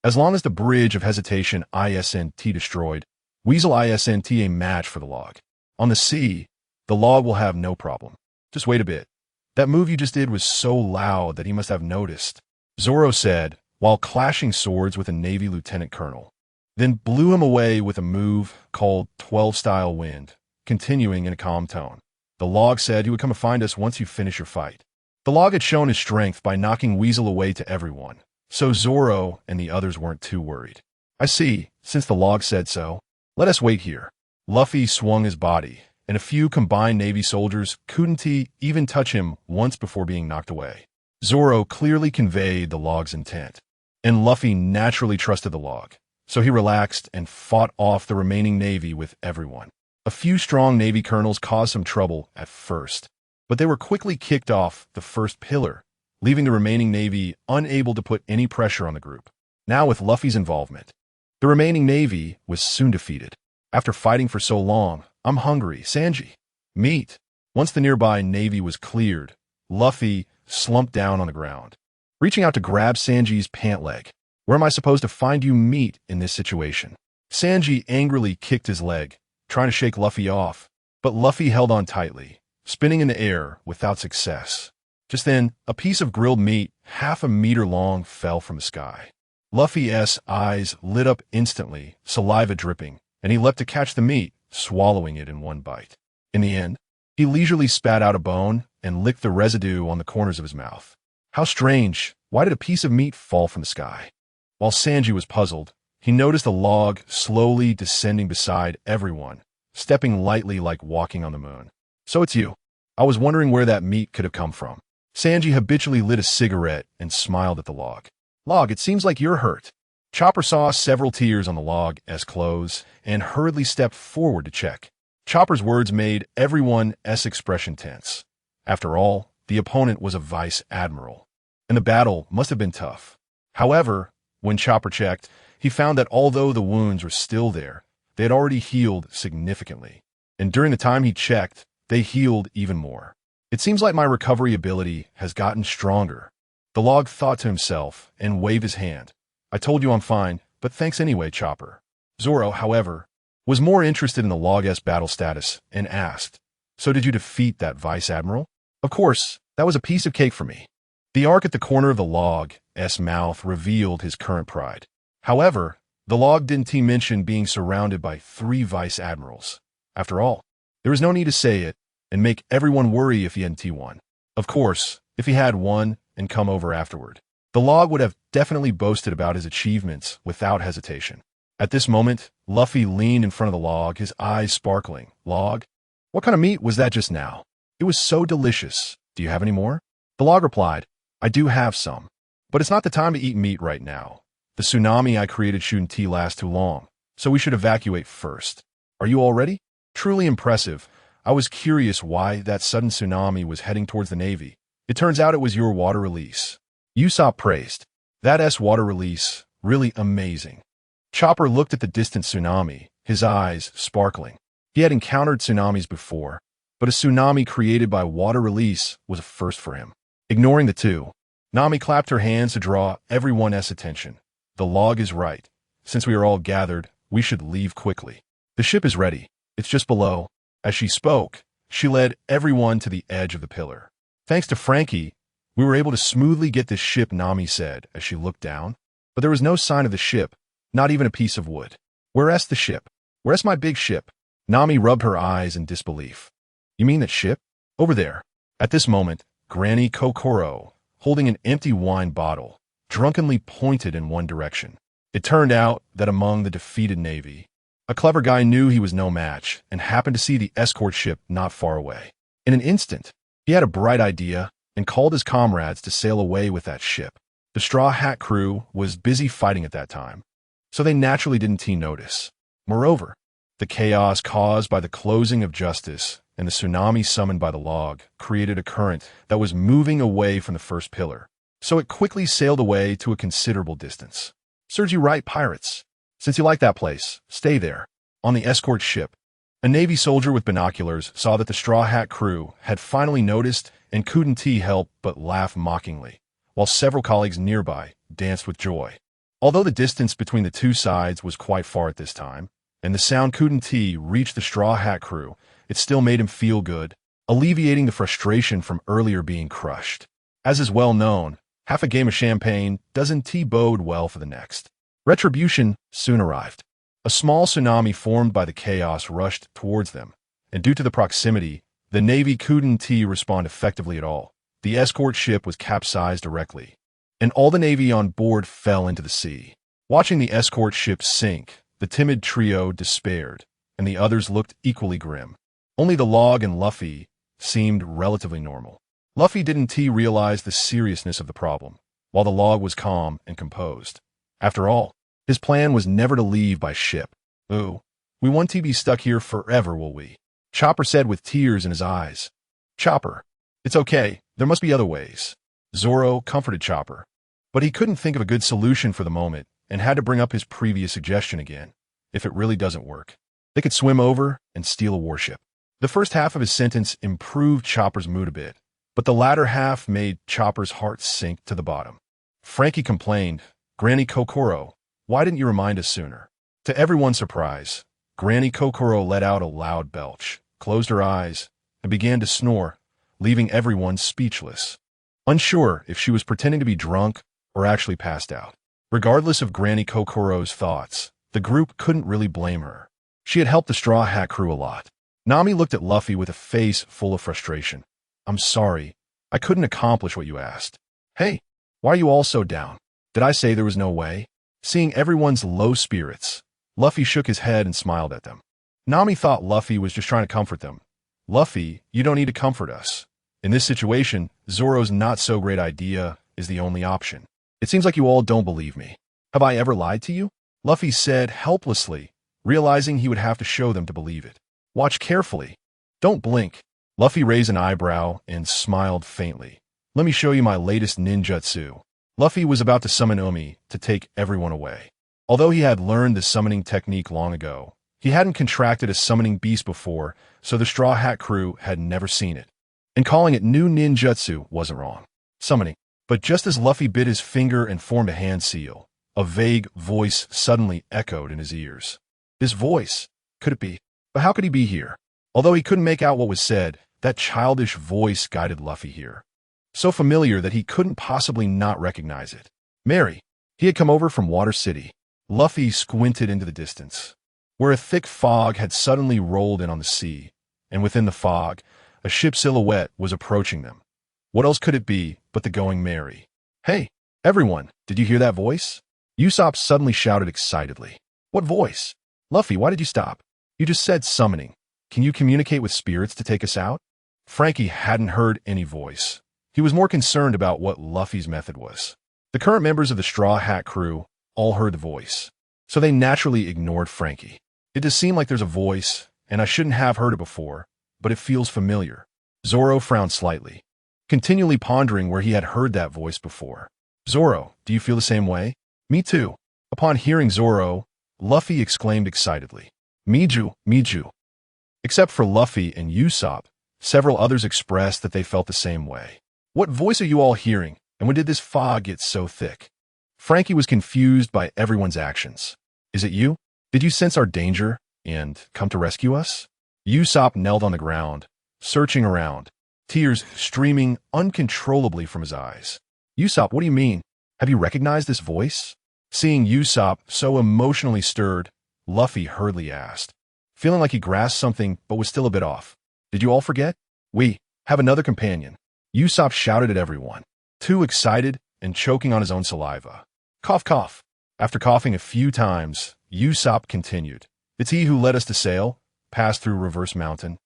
[SPEAKER 1] As long as the Bridge of Hesitation isn't destroyed, Weasel isn't a match for the log. On the sea, the log will have no problem. Just wait a bit. That move you just did was so loud that he must have noticed," Zoro said, while clashing swords with a Navy lieutenant colonel, then blew him away with a move called 12-style wind, continuing in a calm tone. "The log said he would come and find us once you finish your fight." The log had shown his strength by knocking Weasel away to everyone, so Zoro and the others weren't too worried. "I see, since the log said so. Let us wait here." Luffy swung his body, and a few combined Navy soldiers couldn't even touch him once before being knocked away. Zoro clearly conveyed the log's intent, and Luffy naturally trusted the log, so he relaxed and fought off the remaining Navy with everyone. A few strong Navy colonels caused some trouble at first, but they were quickly kicked off the first pillar, leaving the remaining Navy unable to put any pressure on the group. Now with Luffy's involvement, the remaining Navy was soon defeated. "After fighting for so long, I'm hungry, Sanji. Meat." Once the nearby Navy was cleared, Luffy slumped down on the ground, reaching out to grab Sanji's pant leg. "Where am I supposed to find you meat in this situation?" Sanji angrily kicked his leg, trying to shake Luffy off, but Luffy held on tightly, spinning in the air without success. Just then, a piece of grilled meat, half a meter long, fell from the sky. Luffy's eyes lit up instantly, saliva dripping, and he leapt to catch the meat, swallowing it in one bite. In the end, he leisurely spat out a bone and licked the residue on the corners of his mouth. How strange! Why did a piece of meat fall from the sky? While Sanji was puzzled, he noticed a log slowly descending beside everyone, stepping lightly like walking on the moon. "So it's you. I was wondering where that meat could have come from." Sanji habitually lit a cigarette and smiled at the log. "Log, it seems like you're hurt." Chopper saw several tears on the log's clothes and hurriedly stepped forward to check. Chopper's words made everyone's expression tense. After all, the opponent was a vice admiral, and the battle must have been tough. However, when Chopper checked, he found that although the wounds were still there, they had already healed significantly. And during the time he checked, they healed even more. "It seems like my recovery ability has gotten stronger," the log thought to himself and waved his hand. "I told you I'm fine, but thanks anyway, Chopper." Zoro, however, was more interested in the log's battle status and asked, "So did you defeat that vice admiral?" "Of course, that was a piece of cake for me." The arc at the corner of the log's mouth revealed his current pride. However, the log didn't mention being surrounded by 3 vice admirals. After all, There was no need to say it and make everyone worry if he hadn't won. Of course, if he had won and come over afterward, the log would have definitely boasted about his achievements without hesitation. At this moment, Luffy leaned in front of the log, his eyes sparkling. Log? What kind of meat was that just now? It was so delicious. Do you have any more? The log replied, I do have some, but it's not the time to eat meat right now. The tsunami I created shouldn't last too long, so we should evacuate first. Are you all ready? Truly impressive. I was curious why that sudden tsunami was heading towards the Navy. It turns out it was your water release. Usopp praised. That water release, really amazing. Chopper looked at the distant tsunami, his eyes sparkling. He had encountered tsunamis before, but a tsunami created by water release was a first for him. Ignoring the two, Nami clapped her hands to draw everyone's attention. The log is right. Since we are all gathered, we should leave quickly. The ship is ready. It's just below. As she spoke, she led everyone to the edge of the pillar. Thanks to Frankie, we were able to smoothly get this ship, Nami said as she looked down. But there was no sign of the ship, not even a piece of wood. Where's the ship? Where's my big ship? Nami rubbed her eyes in disbelief. You mean that ship? Over there. At this moment, Granny Kokoro, holding an empty wine bottle, drunkenly pointed in one direction. It turned out that among the defeated Navy, a clever guy knew he was no match and happened to see the escort ship not far away. In an instant, he had a bright idea and called his comrades to sail away with that ship. The Straw Hat crew was busy fighting at that time, so they naturally didn't notice. Moreover, the chaos caused by the closing of justice and the tsunami summoned by the log created a current that was moving away from the first pillar, so it quickly sailed away to a considerable distance. Serves you right, pirates. Since you like that place, stay there. On the escort ship, a Navy soldier with binoculars saw that the Straw Hat crew had finally noticed and couldn't help but laugh mockingly, while several colleagues nearby danced with joy. Although the distance between the two sides was quite far at this time, and the sound couldn't reach the Straw Hat crew, it still made him feel good, alleviating the frustration from earlier being crushed. As is well known, half a game of champagne doesn't bode well for the next. Retribution soon arrived. A small tsunami formed by the chaos rushed towards them, and due to the proximity, the Navy couldn't respond effectively at all. The escort ship was capsized directly, and all the Navy on board fell into the sea. Watching the escort ship sink, the timid trio despaired, and the others looked equally grim. Only the log and Luffy seemed relatively normal. Luffy didn't realize the seriousness of the problem, while the log was calm and composed. After all, his plan was never to leave by ship. Ooh, we won't be stuck here forever, will we? Chopper said with tears in his eyes. Chopper, it's okay, there must be other ways. Zoro comforted Chopper, but he couldn't think of a good solution for the moment and had to bring up his previous suggestion again. If it really doesn't work, they could swim over and steal a warship. The first half of his sentence improved Chopper's mood a bit, but the latter half made Chopper's heart sink to the bottom. Frankie complained, Granny Kokoro, why didn't you remind us sooner? To everyone's surprise, Granny Kokoro let out a loud belch, closed her eyes, and began to snore, leaving everyone speechless, unsure if she was pretending to be drunk or actually passed out. Regardless of Granny Kokoro's thoughts, the group couldn't really blame her. She had helped the Straw Hat crew a lot. Nami looked at Luffy with a face full of frustration. I'm sorry, I couldn't accomplish what you asked. Hey, why are you all so down? Did I say there was no way? Seeing everyone's low spirits, Luffy shook his head and smiled at them. Nami thought Luffy was just trying to comfort them. Luffy, you don't need to comfort us. In this situation, Zoro's not-so-great idea is the only option. It seems like you all don't believe me. Have I ever lied to you? Luffy said helplessly, realizing he would have to show them to believe it. Watch carefully. Don't blink. Luffy raised an eyebrow and smiled faintly. Let me show you my latest ninjutsu. Luffy was about to summon Umi to take everyone away. Although he had learned the summoning technique long ago, he hadn't contracted a summoning beast before, so the Straw Hat crew had never seen it. And calling it new ninjutsu wasn't wrong. Summoning. But just as Luffy bit his finger and formed a hand seal, a vague voice suddenly echoed in his ears. His voice? Could it be? But how could he be here? Although he couldn't make out what was said, that childish voice guided Luffy here. So familiar that he couldn't possibly not recognize it. Mary. He had come over from Water City. Luffy squinted into the distance, where a thick fog had suddenly rolled in on the sea, and within the fog, a ship silhouette was approaching them. What else could it be but the Going Merry? Hey, everyone, did you hear that voice? Usopp suddenly shouted excitedly. What voice? Luffy, why did you stop? You just said summoning. Can you communicate with spirits to take us out? Frankie hadn't heard any voice. He was more concerned about what Luffy's method was. The current members of the Straw Hat crew all heard the voice, so they naturally ignored Frankie. It does seem like there's a voice, and I shouldn't have heard it before, but it feels familiar. Zoro frowned slightly, continually pondering where he had heard that voice before. Zoro, do you feel the same way? Me too. Upon hearing Zoro, Luffy exclaimed excitedly, Miju, Miju. Except for Luffy and Usopp, several others expressed that they felt the same way. What voice are you all hearing, and when did this fog get so thick? Frankie was confused by everyone's actions. Is it you? Did you sense our danger and come to rescue us? Usopp knelt on the ground, searching around, tears streaming uncontrollably from his eyes. Usopp, what do you mean? Have you recognized this voice? Seeing Usopp so emotionally stirred, Luffy hurriedly asked, feeling like he grasped something but was still a bit off. Did you all forget? We have another companion. Usopp shouted at everyone, too excited and choking on his own saliva. Cough, cough. After coughing a few times, Usopp continued. It's he who led us to sail, passed through Reverse Mountain,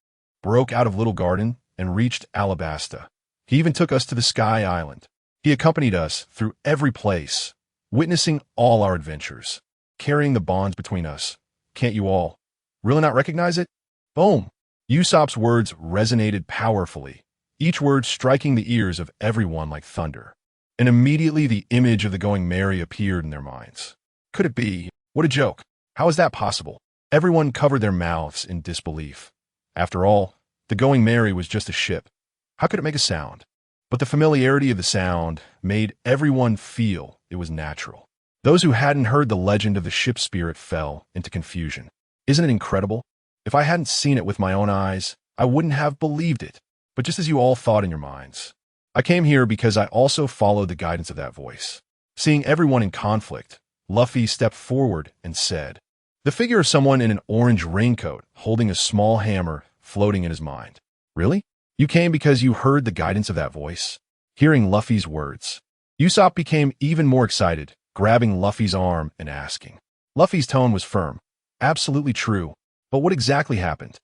[SPEAKER 1] broke out of Little Garden, and reached Alabasta. He even took us to the Sky Island. He accompanied us through every place, witnessing all our adventures, carrying the bonds between us. Can't you all really not recognize it? Boom! Usopp's words resonated powerfully, each word striking the ears of everyone like thunder. And immediately the image of the Going Merry appeared in their minds. Could it be? What a joke. How is that possible? Everyone covered their mouths in disbelief. After all, the Going Merry was just a ship. How could it make a sound? But the familiarity of the sound made everyone feel it was natural. Those who hadn't heard the legend of the ship spirit fell into confusion. Isn't it incredible? If I hadn't seen it with my own eyes, I wouldn't have believed it. But just as you all thought in your minds, I came here because I also followed the guidance of that voice. Seeing everyone in conflict, Luffy stepped forward and said, the figure of someone in an orange raincoat holding a small hammer floating in his mind. Really? You came because you heard the guidance of that voice? Hearing Luffy's words, Usopp became even more excited, grabbing Luffy's arm and asking. Luffy's tone was firm. Absolutely true. But what exactly happened?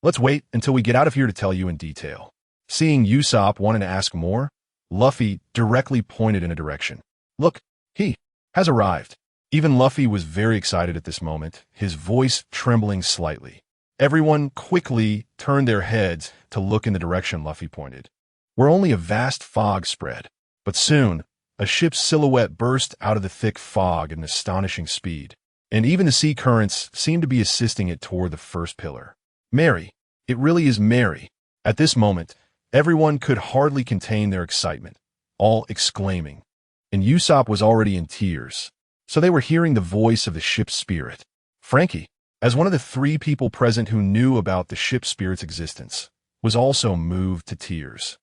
[SPEAKER 1] Let's wait until we get out of here to tell you in detail. Seeing Usopp wanting to ask more, Luffy directly pointed in a direction. Look, he has arrived. Even Luffy was very excited at this moment, his voice trembling slightly. Everyone quickly turned their heads to look in the direction Luffy pointed, where only a vast fog spread. But soon, a ship's silhouette burst out of the thick fog at an astonishing speed, and even the sea currents seemed to be assisting it toward the first pillar. Mary, it really is Mary. At this moment, everyone could hardly contain their excitement, all exclaiming. And Usopp was already in tears, so they were hearing the voice of the ship's spirit. Frankie, as one of the 3 people present who knew about the ship spirit's existence, was also moved to tears.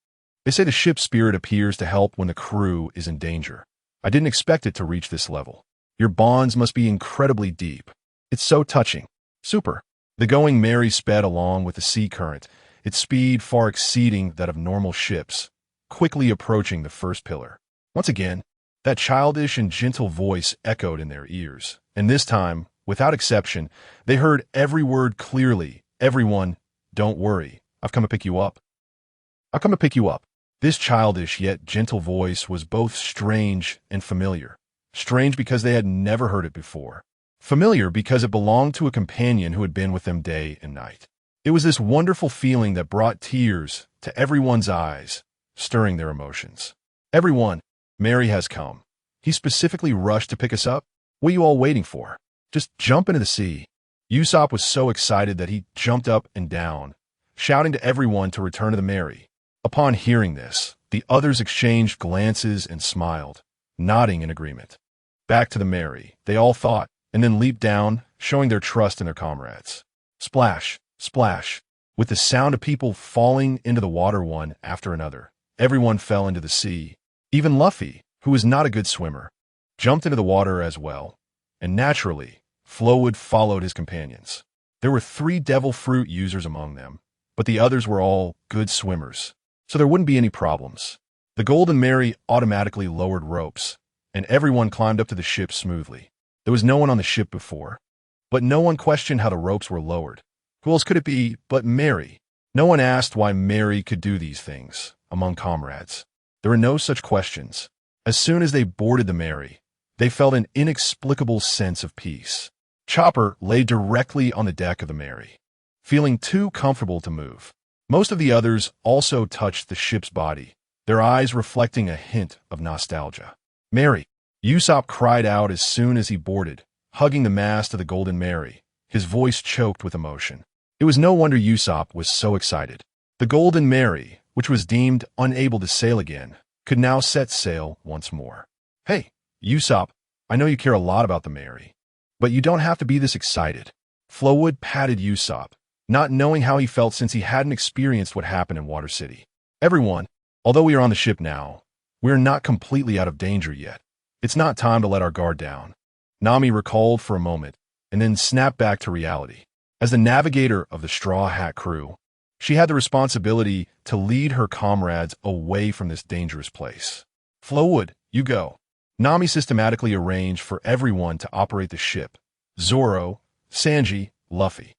[SPEAKER 1] They say the ship spirit appears to help when the crew is in danger. I didn't expect it to reach this level. Your bonds must be incredibly deep. It's so touching. Super. The Going Merry sped along with the sea current, its speed far exceeding that of normal ships, quickly approaching the first pillar. Once again, that childish and gentle voice echoed in their ears, and this time, without exception, they heard every word clearly. Everyone, don't worry, I've come to pick you up. I've come to pick you up. This childish yet gentle voice was both strange and familiar. Strange because they had never heard it before. Familiar because it belonged to a companion who had been with them day and night. It was this wonderful feeling that brought tears to everyone's eyes, stirring their emotions. Everyone, Mary has come. He specifically rushed to pick us up. What are you all waiting for? Just jump into the sea. Usopp was so excited that he jumped up and down, shouting to everyone to return to the Mary. Upon hearing this, the others exchanged glances and smiled, nodding in agreement. Back to the Mary, they all thought, and then leaped down, showing their trust in their comrades. Splash, splash. With the sound of people falling into the water one after another, everyone fell into the sea. Even Luffy, who was not a good swimmer, jumped into the water as well, and naturally, Flowwood followed his companions. There were 3 devil fruit users among them, but but the others were all good swimmers, so there wouldn't be any problems. The Golden Mary automatically lowered ropes, and everyone climbed up to the ship smoothly. There was no one on the ship before, but no one questioned how the ropes were lowered. Who else could it be but Mary? No one asked why Mary could do these things among comrades. There were no such questions. As soon as they boarded the Mary, they felt an inexplicable sense of peace. Chopper lay directly on the deck of the Mary, feeling too comfortable to move. Most of the others also touched the ship's body, their eyes reflecting a hint of nostalgia. Mary! Usopp cried out as soon as he boarded, hugging the mast of the Golden Mary, his voice choked with emotion. It was no wonder Usopp was so excited. The Golden Mary, which was deemed unable to sail again, could now set sail once more. Hey, Usopp, I know you care a lot about the Mary, but you don't have to be this excited. Flowwood patted Usopp, not knowing how he felt since he hadn't experienced what happened in Water City. Everyone, although we are on the ship now, we are not completely out of danger yet. It's not time to let our guard down. Nami recalled for a moment, and then snapped back to reality. As the navigator of the Straw Hat crew, she had the responsibility to lead her comrades away from this dangerous place. Flowwood, you go. Nami systematically arranged for everyone to operate the ship. Zoro, Sanji, Luffy.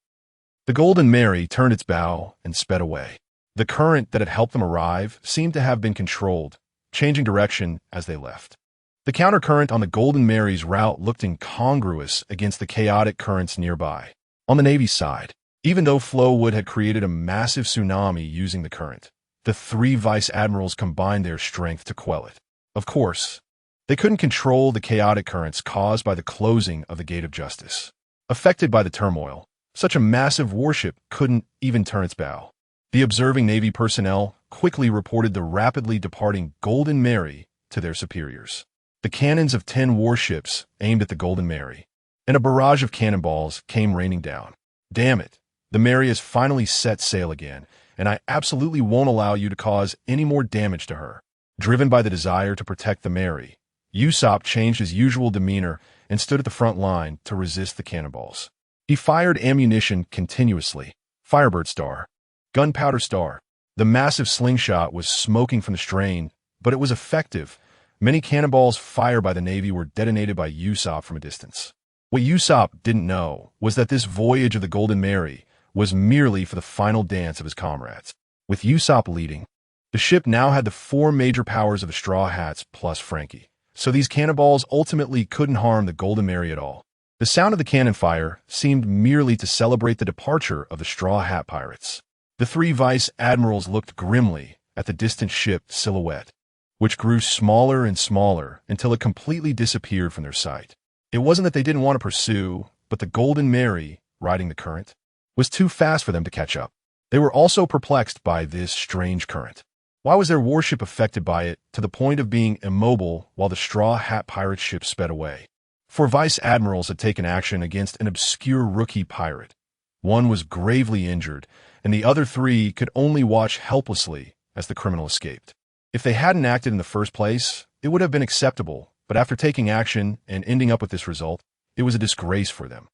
[SPEAKER 1] The Golden Mary turned its bow and sped away. The current that had helped them arrive seemed to have been controlled, changing direction as they left. The countercurrent on the Golden Mary's route looked incongruous against the chaotic currents nearby. On the Navy's side, even though Flowwood had created a massive tsunami using the current, the three vice admirals combined their strength to quell it. Of course, they couldn't control the chaotic currents caused by the closing of the Gate of Justice. Affected by the turmoil, such a massive warship couldn't even turn its bow. The observing Navy personnel quickly reported the rapidly departing Golden Mary to their superiors. The cannons of 10 warships aimed at the Golden Mary, and a barrage of cannonballs came raining down. Damn it, the Mary has finally set sail again, and I absolutely won't allow you to cause any more damage to her. Driven by the desire to protect the Mary, Usopp changed his usual demeanor and stood at the front line to resist the cannonballs. He fired ammunition continuously. Firebird Star. Gunpowder Star. The massive slingshot was smoking from the strain, but it was effective. Many cannonballs fired by the Navy were detonated by Usopp from a distance. What Usopp didn't know was that this voyage of the Golden Mary was merely for the final dance of his comrades. With Usopp leading, the ship now had the 4 major powers of the Straw Hats plus Frankie, so these cannonballs ultimately couldn't harm the Golden Mary at all. The sound of the cannon fire seemed merely to celebrate the departure of the Straw Hat pirates. The 3 vice admirals looked grimly at the distant ship silhouette, which grew smaller and smaller until it completely disappeared from their sight. It wasn't that they didn't want to pursue, but the Golden Mary, riding the current, was too fast for them to catch up. They were also perplexed by this strange current. Why was their warship affected by it to the point of being immobile while the Straw Hat pirate ship sped away? 4 vice admirals had taken action against an obscure rookie pirate. One was gravely injured, and the other 3 could only watch helplessly as the criminal escaped. If they hadn't acted in the first place, it would have been acceptable, but after taking action and ending up with this result, it was a disgrace for them.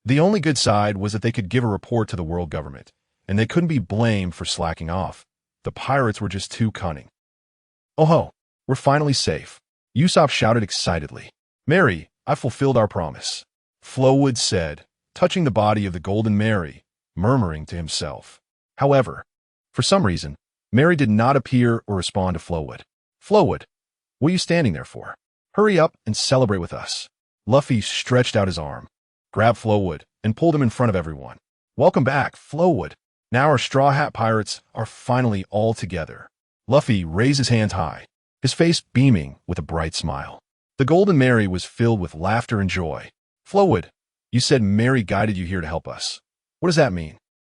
[SPEAKER 1] The only good side was that they could give a report to the world government, and they couldn't be blamed for slacking off. The pirates were just too cunning. Oh ho, we're finally safe. Usopp shouted excitedly. Mary, I fulfilled our promise. Flowwood said, touching the body of the Golden Mary, murmuring to himself. However, for some reason, Mary did not appear or respond to Flowwood. Flowwood, what are you standing there for? Hurry up and celebrate with us. Luffy stretched out his arm, grabbed Flowwood, and pulled him in front of everyone. Welcome back, Flowwood. Now our Straw Hat pirates are finally all together. Luffy raised his hands high, his face beaming with a bright smile. The Golden Mary was filled with laughter and joy. Flowwood, you said Mary guided you here to help us. What does that mean?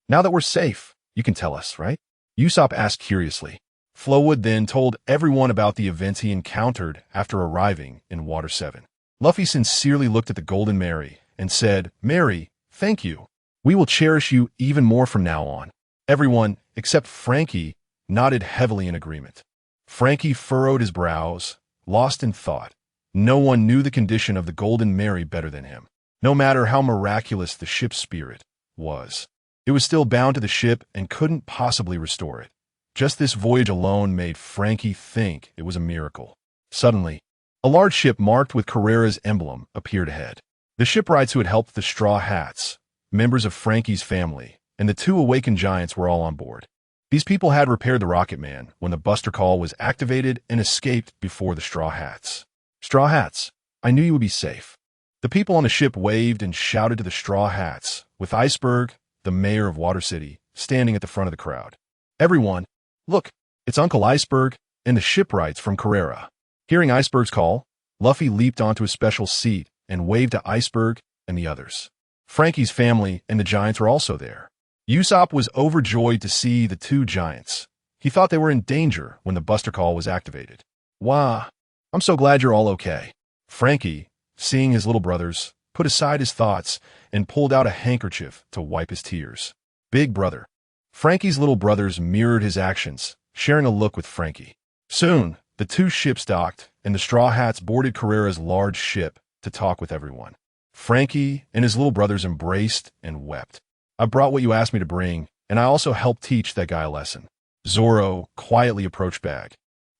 [SPEAKER 1] Now that we're safe, you can tell us, right? Usopp asked curiously. Flowwood then told everyone about the events he encountered after arriving in Water 7. Luffy sincerely looked at the Golden Mary and said, Mary, thank you. We will cherish you even more from now on. Everyone, except Frankie, nodded heavily in agreement. Frankie furrowed his brows, lost in thought. No one knew the condition of the Golden Mary better than him, no matter how miraculous the ship's spirit was. It was still bound to the ship and couldn't possibly restore it. Just this voyage alone made Frankie think it was a miracle. Suddenly, a large ship marked with Carrera's emblem appeared ahead. The shipwrights who had helped the Straw Hats, members of Frankie's family, and the two awakened giants were all on board. These people had repaired the Rocket Man when the Buster Call was activated and escaped before the Straw Hats. Straw Hats, I knew you would be safe. The people on the ship waved and shouted to the Straw Hats, with Iceberg, the mayor of Water City, standing at the front of the crowd. Everyone, look, it's Uncle Iceberg and the shipwrights from Carrera. Hearing Iceberg's call, Luffy leaped onto his special seat and waved to Iceberg and the others. Frankie's family and the giants were also there. Usopp was overjoyed to see the two giants. He thought they were in danger when the Buster Call was activated. Wah, I'm so glad you're all okay. Frankie, seeing his little brothers, put aside his thoughts and pulled out a handkerchief to wipe his tears. Big brother. Frankie's little brothers mirrored his actions, sharing a look with Frankie. Soon, the two ships docked, and the Straw Hats boarded Carrera's large ship to talk with everyone. Frankie and his little brothers embraced and wept. I brought what you asked me to bring, and I also helped teach that guy a lesson. Zoro quietly approached Bag,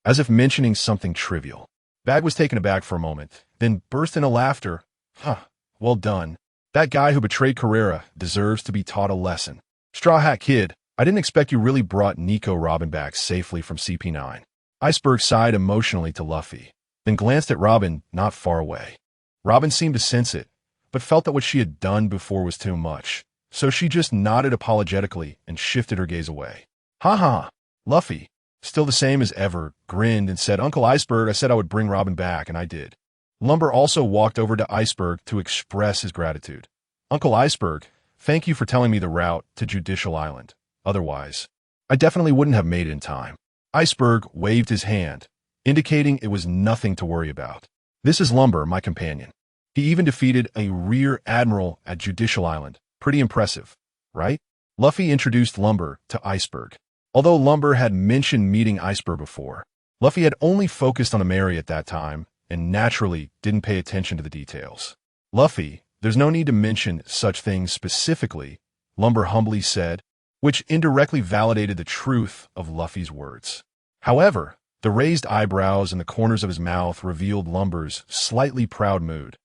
[SPEAKER 1] as if mentioning something trivial. Bag was taken aback for a moment, then burst into laughter. Well done. That guy who betrayed Carrera deserves to be taught a lesson. Straw Hat Kid, I didn't expect you really brought Nico Robin back safely from CP9. Iceberg sighed emotionally to Luffy, then glanced at Robin not far away. Robin seemed to sense it, but felt that what she had done before was too much. So she just nodded apologetically and shifted her gaze away. Ha. Luffy, still the same as ever, grinned and said, Uncle Iceberg, I said I would bring Robin back, and I did. Lumber also walked over to Iceberg to express his gratitude. Uncle Iceberg, thank you for telling me the route to Judicial Island. Otherwise, I definitely wouldn't have made it in time. Iceberg waved his hand, indicating it was nothing to worry about. This is Lumber, my companion. He even defeated a rear admiral at Judicial Island. Pretty impressive, right? Luffy introduced Lumber to Iceberg. Although Lumber had mentioned meeting Iceberg before, Luffy had only focused on the Mary at that time and naturally didn't pay attention to the details. Luffy, there's no need to mention such things specifically, Lumber humbly said, which indirectly validated the truth of Luffy's words. However, the raised eyebrows and the corners of his mouth revealed Lumber's slightly proud mood.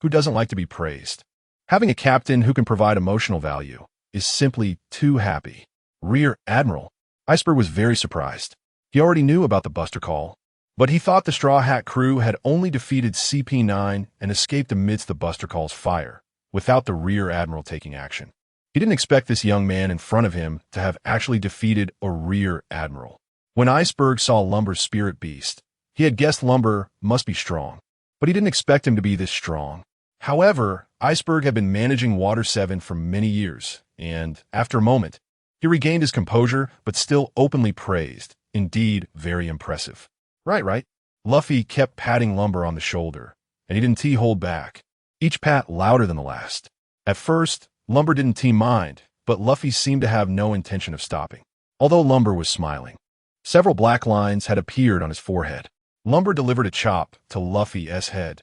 [SPEAKER 1] Who doesn't like to be praised? Having a captain who can provide emotional value is simply too happy. Rear Admiral. Iceberg was very surprised. He already knew about the Buster Call, but he thought the Straw Hat crew had only defeated CP9 and escaped amidst the Buster Call's fire, without the Rear Admiral taking action. He didn't expect this young man in front of him to have actually defeated a Rear Admiral. When Iceberg saw Lumber's spirit beast, he had guessed Lumber must be strong, but he didn't expect him to be this strong. However, Iceberg had been managing Water 7 for many years, and, after a moment, he regained his composure but still openly praised. Indeed, very impressive. Right. Luffy kept patting Lumber on the shoulder, and he didn't hold back, each pat louder than the last. At first, Lumber didn't mind, but Luffy seemed to have no intention of stopping, although Lumber was smiling. Several black lines had appeared on his forehead. Lumber delivered a chop to Luffy's head.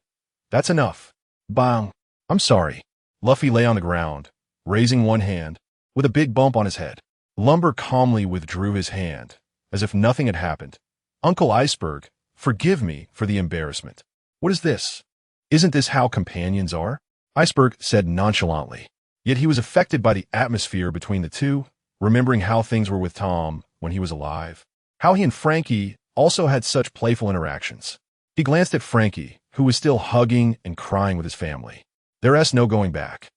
[SPEAKER 1] That's enough. Bang. I'm sorry. Luffy lay on the ground, raising one hand, with a big bump on his head. Lumber calmly withdrew his hand, as if nothing had happened. Uncle Iceberg, forgive me for the embarrassment. What is this? Isn't this how companions are? Iceberg said nonchalantly. Yet he was affected by the atmosphere between the two, remembering how things were with Tom when he was alive. How he and Frankie also had such playful interactions. He glanced at Frankie, who was still hugging and crying with his family. There's no going back.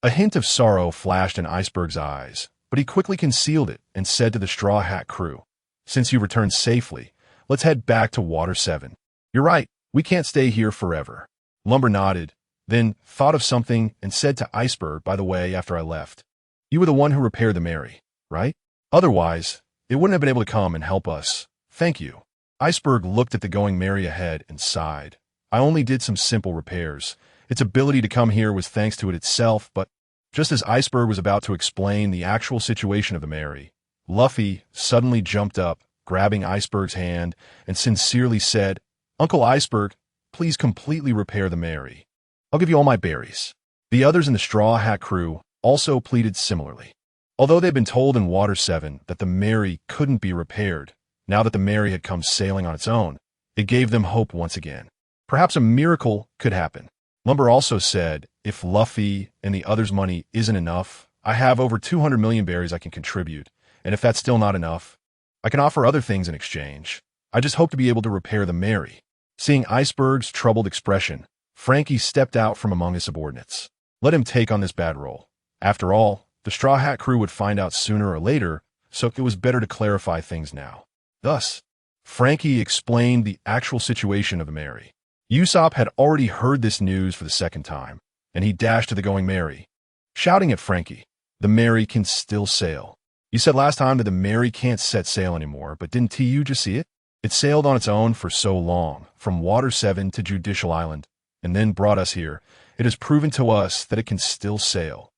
[SPEAKER 1] A hint of sorrow flashed in Iceberg's eyes, but he quickly concealed it and said to the Straw Hat crew, Since you returned safely, let's head back to Water 7. You're right, we can't stay here forever. Lumber nodded, then thought of something and said to Iceberg, by the way, after I left, You were the one who repaired the Mary, right? Otherwise, it wouldn't have been able to come and help us. Thank you. Iceberg looked at the going Mary ahead and sighed. I only did some simple repairs. Its ability to come here was thanks to it itself, but just as Iceberg was about to explain the actual situation of the Mary, Luffy suddenly jumped up, grabbing Iceberg's hand, and sincerely said, Uncle Iceberg, please completely repair the Mary. I'll give you all my berries. The others in the Straw Hat crew also pleaded similarly. Although they'd been told in Water 7 that the Mary couldn't be repaired, now that the Mary had come sailing on its own, it gave them hope once again. Perhaps a miracle could happen. Lumber also said, if Luffy and the others' money isn't enough, I have over 200 million berries I can contribute, and if that's still not enough, I can offer other things in exchange. I just hope to be able to repair the Mary. Seeing Iceberg's troubled expression, Frankie stepped out from among his subordinates. Let him take on this bad role. After all, the Straw Hat crew would find out sooner or later, so it was better to clarify things now. Thus, Frankie explained the actual situation of the Mary. Usopp had already heard this news for the second time, and he dashed to the Going Mary, shouting at Frankie, "The Mary can still sail. You said last time that the Mary can't set sail anymore, but didn't you just see it? It sailed on its own for so long, from Water 7 to Judicial Island, and then brought us here. It has proven to us that it can still sail."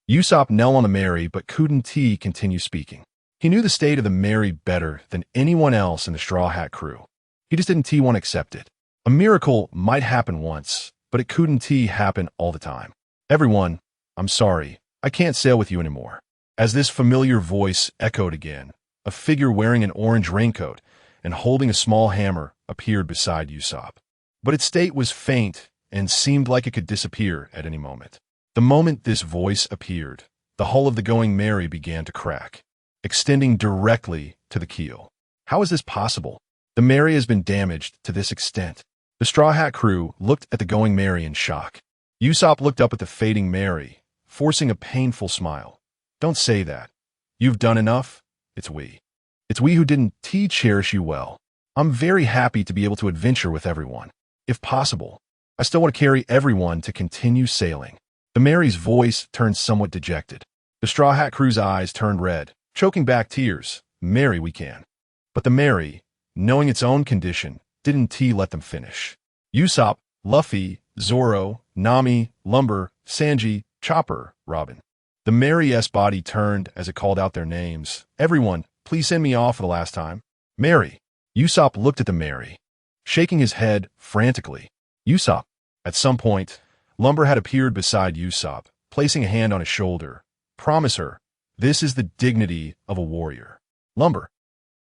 [SPEAKER 1] Usopp knelt on the Mary, but couldn't continue speaking. He knew the state of the Mary better than anyone else in the Straw Hat crew. He just didn't want to accept it. A miracle might happen once, but it couldn't happen all the time. "Everyone, I'm sorry. I can't sail with you anymore." As this familiar voice echoed again, a figure wearing an orange raincoat and holding a small hammer appeared beside Usopp. But its state was faint and seemed like it could disappear at any moment. The moment this voice appeared, the hull of the Going Mary began to crack, extending directly to the keel. How is this possible? The Mary has been damaged to this extent. The Straw Hat crew looked at the Going Mary in shock. Usopp looked up at the fading Mary, forcing a painful smile. "Don't say that. You've done enough. It's we. It's we who didn't cherish you well. I'm very happy to be able to adventure with everyone. If possible, I still want to carry everyone to continue sailing." The Mary's voice turned somewhat dejected. The Straw Hat crew's eyes turned red, choking back tears. "Mary, we can." But the Mary, knowing its own condition, didn't let them finish. Usopp, Luffy, Zoro, Nami, Lumber, Sanji, Chopper, Robin. The Mary's body turned as it called out their names. "Everyone, please send me off for the last time." "Mary." Usopp looked at the Mary, shaking his head frantically. "Usopp." At some point, Lumber had appeared beside Usopp, placing a hand on his shoulder. "Promise her. This is the dignity of a warrior." "Lumber."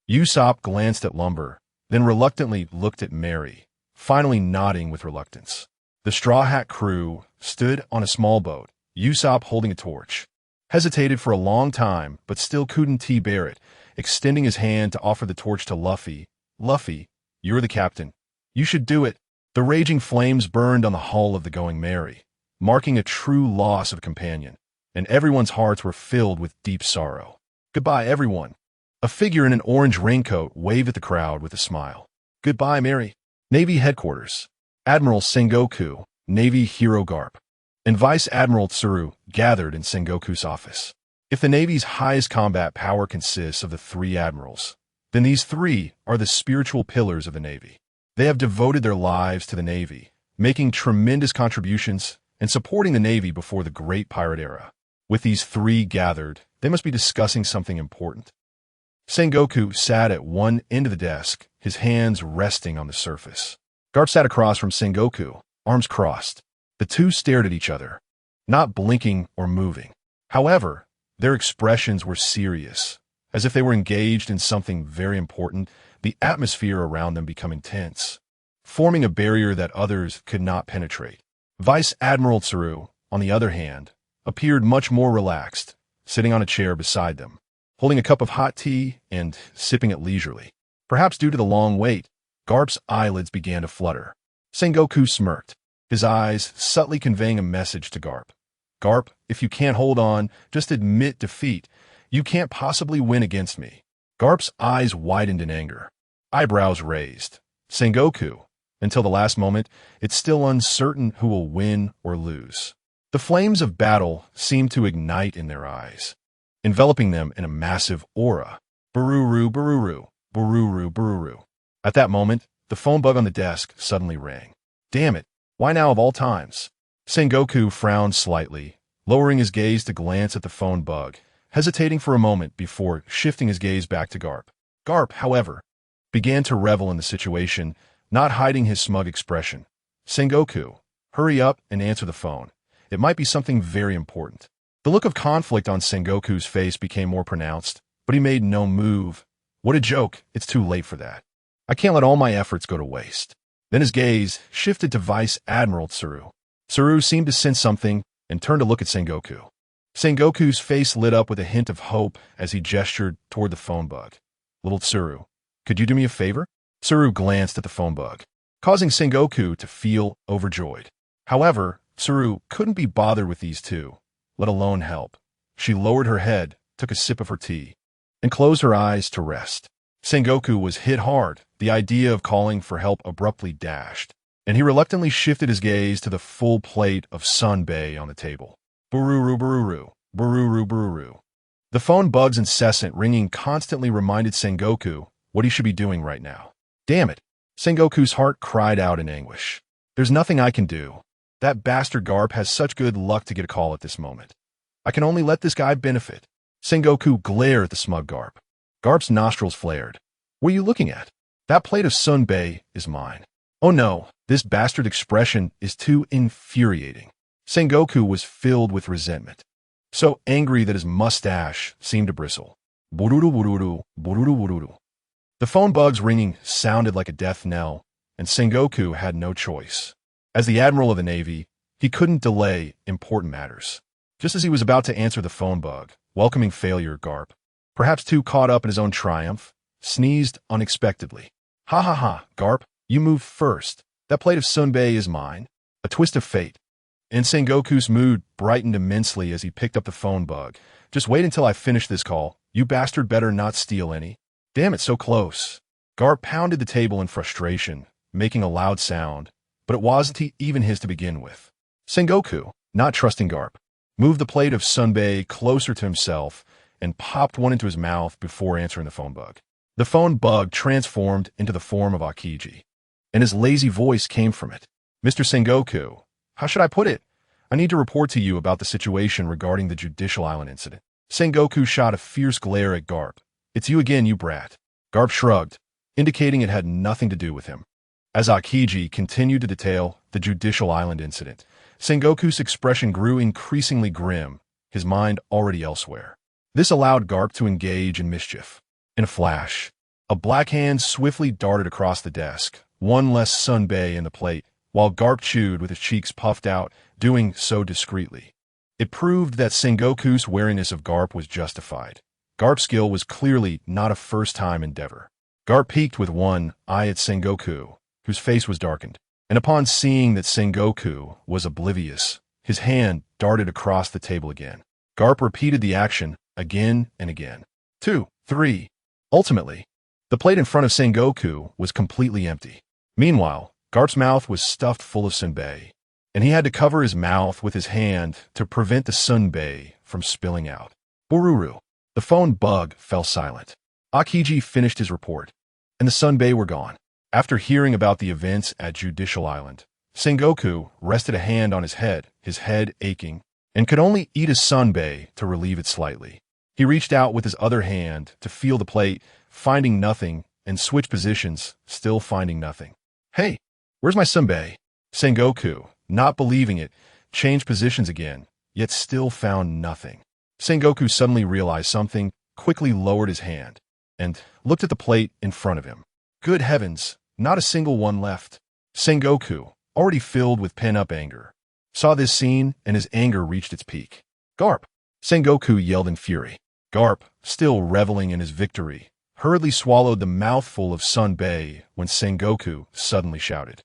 [SPEAKER 1] Usopp glanced at Lumber, then reluctantly looked at Mary, finally nodding with reluctance. The Straw Hat crew stood on a small boat, Usopp holding a torch. Hesitated for a long time, but still couldn't bear it, extending his hand to offer the torch to Luffy. "Luffy, you're the captain. You should do it." The raging flames burned on the hull of the Going Mary, marking a true loss of a companion, and everyone's hearts were filled with deep sorrow. "Goodbye, everyone." A figure in an orange raincoat waved at the crowd with a smile. "Goodbye, Mary." Navy Headquarters. Admiral Sengoku, Navy Hero Karp, and Vice Admiral Tsuru gathered in Sengoku's office. If the Navy's highest combat power consists of the three admirals, then these three are the spiritual pillars of the Navy. They have devoted their lives to the Navy, making tremendous contributions and supporting the Navy before the Great Pirate Era. With these three gathered, they must be discussing something important. Sengoku sat at one end of the desk, his hands resting on the surface. Karp sat across from Sengoku, arms crossed. The two stared at each other, not blinking or moving. However, their expressions were serious, as if they were engaged in something very important, the atmosphere around them becoming tense, forming a barrier that others could not penetrate. Vice Admiral Tsuru, on the other hand, appeared much more relaxed, sitting on a chair beside them, holding a cup of hot tea and sipping it leisurely. Perhaps due to the long wait, Garp's eyelids began to flutter. Sengoku smirked, his eyes subtly conveying a message to Karp. "Karp, if you can't hold on, just admit defeat. You can't possibly win against me." Garp's eyes widened in anger, eyebrows raised. "Sengoku, until the last moment, it's still uncertain who will win or lose." The flames of battle seemed to ignite in their eyes, enveloping them in a massive aura. Bururu, bururu, bururu, bururu. At that moment, the phone bug on the desk suddenly rang. Damn it, why now of all times? Sengoku frowned slightly, lowering his gaze to glance at the phone bug, hesitating for a moment before shifting his gaze back to Karp. Karp, however, began to revel in the situation, not hiding his smug expression. "Sengoku, hurry up and answer the phone. It might be something very important." The look of conflict on Sengoku's face became more pronounced, but he made no move. What a joke, it's too late for that. I can't let all my efforts go to waste. Then his gaze shifted to Vice Admiral Tsuru. Tsuru seemed to sense something and turned to look at Sengoku. Sengoku's face lit up with a hint of hope as he gestured toward the phone bug. Little Tsuru, could you do me a favor? Tsuru glanced at the phone bug, causing Sengoku to feel overjoyed. However, Tsuru couldn't be bothered with these two, let alone help. She lowered her head, took a sip of her tea, and closed her eyes to rest. Sengoku was hit hard, the idea of calling for help abruptly dashed, and he reluctantly shifted his gaze to the full plate of sunbae on the table. Bururu bururu, bururu bururu. The phone bug's incessant ringing constantly reminded Sengoku what he should be doing right now. Damn it! Sengoku's heart cried out in anguish. There's nothing I can do. That bastard Garp has such good luck to get a call at this moment. I can only let this guy benefit. Sengoku glared at the smug Garp. Garp's nostrils flared. What are you looking at? That plate of sunbae is mine. Oh no, this bastard expression is too infuriating. Sengoku was filled with resentment, so angry that his mustache seemed to bristle. Bururu bururu, bururu bururu. The phone bug's ringing sounded like a death knell, and Sengoku had no choice. As the Admiral of the Navy, he couldn't delay important matters. Just as he was about to answer the phone bug, welcoming failure, Garp, perhaps too caught up in his own triumph, sneezed unexpectedly. Ha ha ha, Garp, you moved first. That plate of sunbae is mine. A twist of fate. And Sengoku's mood brightened immensely as he picked up the phone bug. Just wait until I finish this call. You bastard better not steal any. Damn it, so close. Garp pounded the table in frustration, making a loud sound, but it wasn't even his to begin with. Sengoku, not trusting Garp, moved the plate of sunbae closer to himself and popped one into his mouth before answering the phone bug. The phone bug transformed into the form of Akiji, and his lazy voice came from it. Mr. Sengoku, how should I put it? I need to report to you about the situation regarding the Judicial Island incident. Sengoku shot a fierce glare at Garp. It's you again, you brat. Garp shrugged, indicating it had nothing to do with him. As Akiji continued to detail the Judicial Island incident, Sengoku's expression grew increasingly grim, his mind already elsewhere. This allowed Garp to engage in mischief. In a flash, a black hand swiftly darted across the desk, one less sunbae in the plate, while Garp chewed with his cheeks puffed out, doing so discreetly. It proved that Sengoku's wariness of Garp was justified. Garp's skill was clearly not a first-time endeavor. Garp peeked with one eye at Sengoku, whose face was darkened, and upon seeing that Sengoku was oblivious, his hand darted across the table again. Garp repeated the action again and again. 2, 3. Ultimately, the plate in front of Sengoku was completely empty. Meanwhile, Garp's mouth was stuffed full of sunbae, and he had to cover his mouth with his hand to prevent the sunbae from spilling out. Bururu. The phone bug fell silent. Akiji finished his report, and the sunbae were gone. After hearing about the events at Judicial Island, Sengoku rested a hand on his head aching, and could only eat a sunbae to relieve it slightly. He reached out with his other hand to feel the plate, finding nothing, and switched positions, still finding nothing. Hey, where's my sunbae? Sengoku, not believing it, changed positions again, yet still found nothing. Sengoku suddenly realized something, quickly lowered his hand, and looked at the plate in front of him. Good heavens, not a single one left. Sengoku, already filled with pent-up anger, saw this scene and his anger reached its peak. Garp! Sengoku yelled in fury. Garp, still reveling in his victory, hurriedly swallowed the mouthful of sunbae when Sengoku suddenly shouted.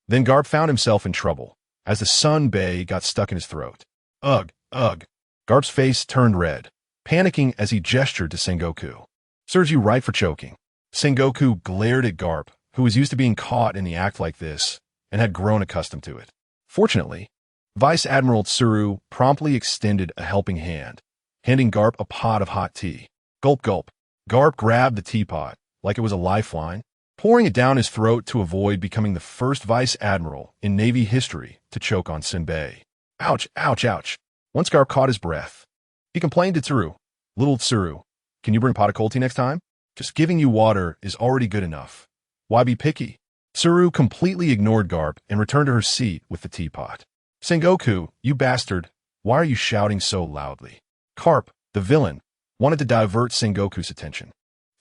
[SPEAKER 1] Then Garp found himself in trouble, as the sunbae got stuck in his throat. Ugh, ugh. Garp's face turned red, panicking as he gestured to Sengoku. Serves you right for choking. Sengoku glared at Garp, who was used to being caught in the act like this, and had grown accustomed to it. Fortunately, Vice Admiral Tsuru promptly extended a helping hand, handing Garp a pot of hot tea. Gulp gulp. Garp grabbed the teapot, like it was a lifeline, pouring it down his throat to avoid becoming the first Vice Admiral in Navy history to choke on sunbae. Ouch, ouch, ouch. Once Garp caught his breath, he complained to Tsuru. Little Tsuru, can you bring pot of cold tea next time? Just giving you water is already good enough. Why be picky? Tsuru completely ignored Garp and returned to her seat with the teapot. Sengoku, you bastard. Why are you shouting so loudly? Karp, the villain, wanted to divert Sengoku's attention.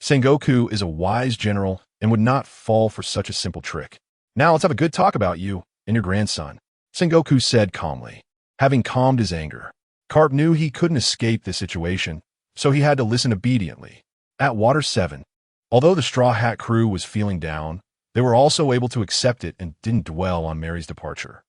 [SPEAKER 1] Sengoku is a wise general and would not fall for such a simple trick. Now let's have a good talk about you and your grandson, Sengoku said calmly. Having calmed his anger, Karp knew he couldn't escape this situation, so he had to listen obediently. At Water 7, although the Straw Hat crew was feeling down, they were also able to accept it and didn't dwell on Mary's departure.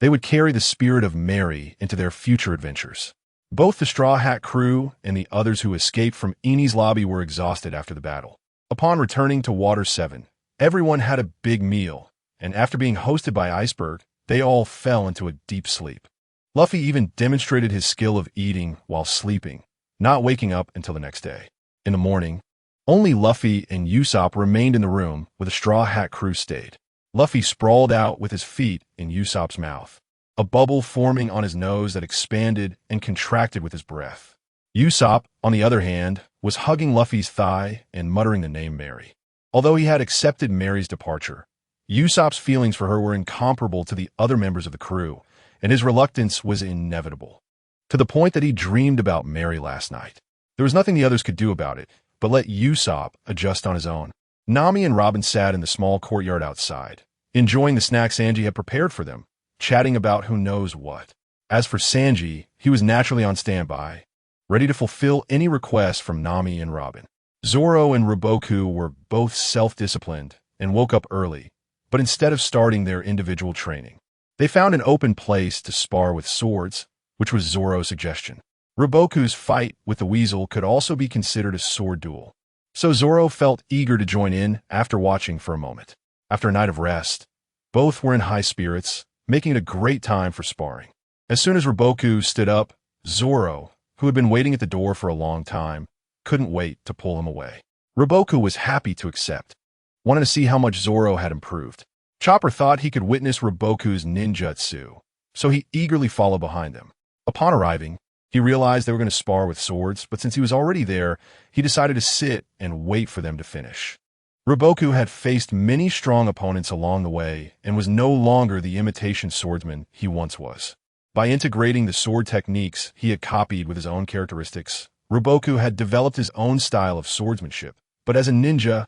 [SPEAKER 1] They would carry the spirit of Mary into their future adventures. Both the Straw Hat crew and the others who escaped from Enies Lobby were exhausted after the battle. Upon returning to Water 7, everyone had a big meal, and after being hosted by Iceberg, they all fell into a deep sleep. Luffy even demonstrated his skill of eating while sleeping, not waking up until the next day. In the morning, only Luffy and Usopp remained in the room where the Straw Hat crew stayed. Luffy sprawled out with his feet in Usopp's mouth, a bubble forming on his nose that expanded and contracted with his breath. Usopp, on the other hand, was hugging Luffy's thigh and muttering the name Mary. Although he had accepted Mary's departure, Usopp's feelings for her were incomparable to the other members of the crew, and his reluctance was inevitable, to the point that he dreamed about Mary last night. There was nothing the others could do about it, but let Usopp adjust on his own. Nami and Robin sat in the small courtyard outside, enjoying the snack Sanji had prepared for them, chatting about who knows what. As for Sanji, he was naturally on standby, ready to fulfill any request from Nami and Robin. Zoro and Roboku were both self-disciplined and woke up early, but instead of starting their individual training, they found an open place to spar with swords, which was Zoro's suggestion. Roboku's fight with the weasel could also be considered a sword duel, so Zoro felt eager to join in after watching for a moment. After a night of rest, both were in high spirits, making it a great time for sparring. As soon as Roboku stood up, Zoro, who had been waiting at the door for a long time, couldn't wait to pull him away. Roboku was happy to accept, wanted to see how much Zoro had improved. Chopper thought he could witness Roboku's ninjutsu, so he eagerly followed behind them. Upon arriving, he realized they were going to spar with swords, but since he was already there, he decided to sit and wait for them to finish. Roboku had faced many strong opponents along the way and was no longer the imitation swordsman he once was. By integrating the sword techniques he had copied with his own characteristics, Roboku had developed his own style of swordsmanship, but as a ninja,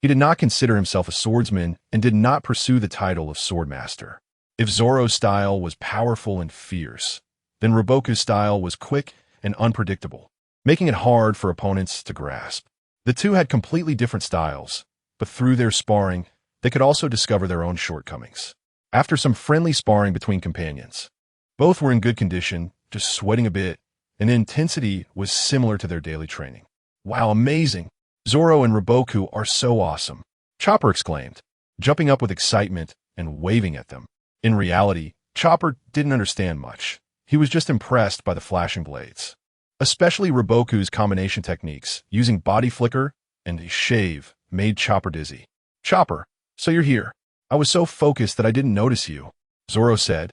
[SPEAKER 1] he did not consider himself a swordsman and did not pursue the title of swordmaster. If Zoro's style was powerful and fierce, then Roboku's style was quick and unpredictable, making it hard for opponents to grasp. The two had completely different styles, but through their sparring, they could also discover their own shortcomings. After some friendly sparring between companions, both were in good condition, just sweating a bit, and the intensity was similar to their daily training. Wow, amazing! Zoro and Roboku are so awesome, Chopper exclaimed, jumping up with excitement and waving at them. In reality, Chopper didn't understand much. He was just impressed by the flashing blades, especially Roboku's combination techniques, using body flicker and a shave made Chopper dizzy. Chopper, so you're here. I was so focused that I didn't notice you, Zoro said,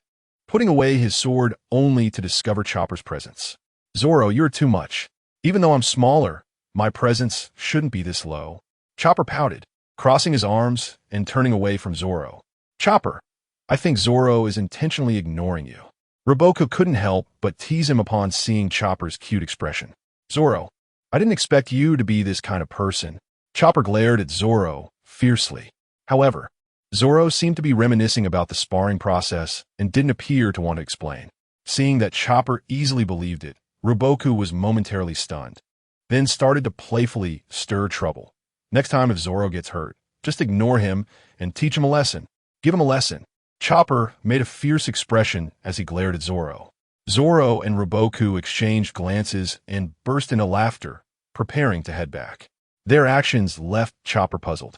[SPEAKER 1] putting away his sword only to discover Chopper's presence. Zoro, you're too much. Even though I'm smaller, my presence shouldn't be this low. Chopper pouted, crossing his arms and turning away from Zoro. Chopper, I think Zoro is intentionally ignoring you. Roboku couldn't help but tease him upon seeing Chopper's cute expression. Zoro, I didn't expect you to be this kind of person. Chopper glared at Zoro fiercely. However, Zoro seemed to be reminiscing about the sparring process and didn't appear to want to explain. Seeing that Chopper easily believed it, Roboku was momentarily stunned, then started to playfully stir trouble. Next time if Zoro gets hurt, just ignore him and teach him a lesson. Give him a lesson. Chopper made a fierce expression as he glared at Zoro. Zoro and Roboku exchanged glances and burst into laughter, preparing to head back. Their actions left Chopper puzzled,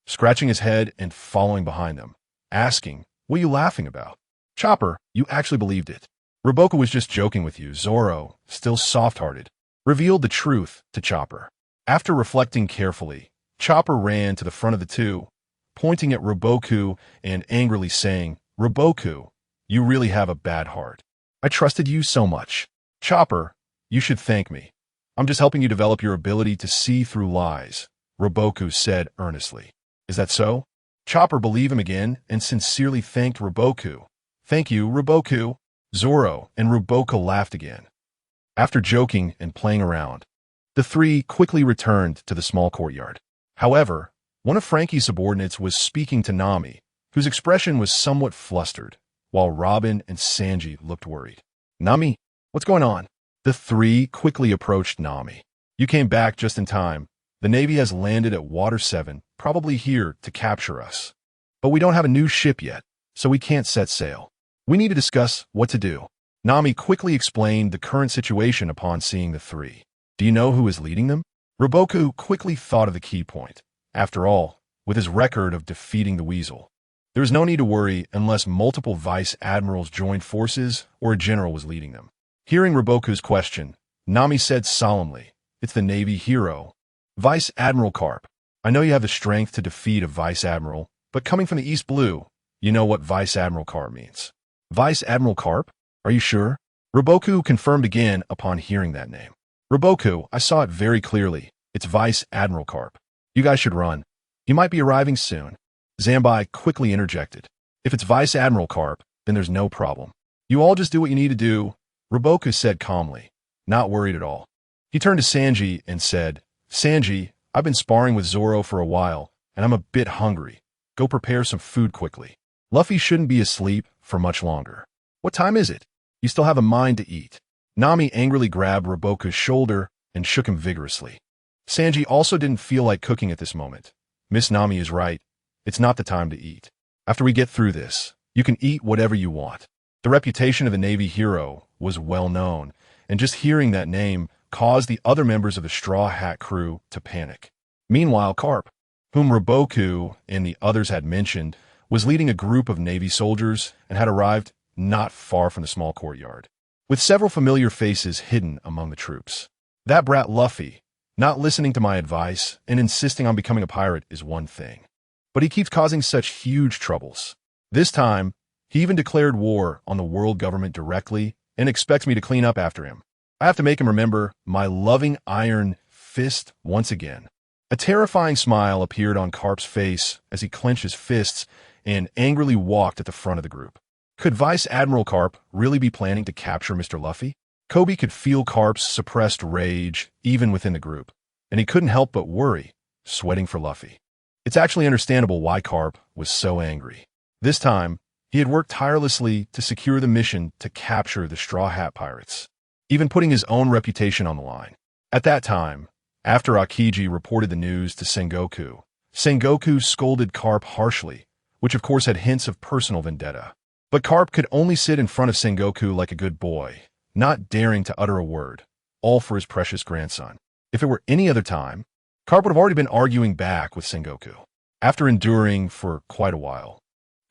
[SPEAKER 1] scratching his head and following behind them, asking, "What are you laughing about?" Chopper, you actually believed it. Roboku was just joking with you. Zoro, still soft-hearted, revealed the truth to Chopper. After reflecting carefully, Chopper ran to the front of the two, pointing at Roboku and angrily saying, "Roboku, you really have a bad heart. I trusted you so much. Chopper, you should thank me. I'm just helping you develop your ability to see through lies," Roboku said earnestly. Is that so? Chopper believed him again and sincerely thanked Roboku. Thank you, Roboku. Zoro and Ruboka laughed again. After joking and playing around, the three quickly returned to the small courtyard. However, one of Frankie's subordinates was speaking to Nami, whose expression was somewhat flustered, while Robin and Sanji looked worried. "Nami, what's going on?" The three quickly approached Nami. "You came back just in time. The Navy has landed at Water 7, probably here to capture us. But we don't have a new ship yet, so we can't set sail. We need to discuss what to do." Nami quickly explained the current situation upon seeing the three. "Do you know who is leading them?" Roboku quickly thought of the key point. After all, with his record of defeating the Weasel, there is no need to worry unless multiple vice admirals joined forces or a general was leading them. Hearing Roboku's question, Nami said solemnly, "It's the Navy hero, Vice Admiral Karp. I know you have the strength to defeat a Vice Admiral, but coming from the East Blue, you know what Vice Admiral Karp means." "Vice Admiral Karp? Are you sure?" Roboku confirmed again upon hearing that name. "Roboku, I saw it very clearly. It's Vice Admiral Karp. You guys should run. He might be arriving soon." Zambai quickly interjected. "If it's Vice Admiral Karp, then there's no problem. You all just do what you need to do," Roboku said calmly, not worried at all. He turned to Sanji and said, "Sanji, I've been sparring with Zoro for a while, and I'm a bit hungry. Go prepare some food quickly. Luffy shouldn't be asleep for much longer. What time is it? You still have a mind to eat." Nami angrily grabbed Roboku's shoulder and shook him vigorously. Sanji also didn't feel like cooking at this moment. Miss Nami is right. It's not the time to eat. After we get through this, you can eat whatever you want. The reputation of the Navy hero was well known, and just hearing that name caused the other members of the Straw Hat crew to panic. Meanwhile, Karp, whom Roboku and the others had mentioned, was leading a group of Navy soldiers and had arrived not far from the small courtyard, with several familiar faces hidden among the troops. That brat Luffy, not listening to my advice and insisting on becoming a pirate is one thing, but he keeps causing such huge troubles. This time, he even declared war on the world government directly and expects me to clean up after him. I have to make him remember my loving iron fist once again. A terrifying smile appeared on Karp's face as he clenched his fists and angrily walked at the front of the group. Could Vice Admiral Karp really be planning to capture Mr. Luffy? Kobe could feel Karp's suppressed rage even within the group, and he couldn't help but worry, sweating for Luffy. It's actually understandable why Karp was so angry. This time, he had worked tirelessly to secure the mission to capture the Straw Hat Pirates, even putting his own reputation on the line. At that time, after Akiji reported the news to Sengoku, Sengoku scolded Karp harshly, which of course had hints of personal vendetta. But Karp could only sit in front of Sengoku like a good boy, not daring to utter a word, all for his precious grandson. If it were any other time, Karp would have already been arguing back with Sengoku. After enduring for quite a while,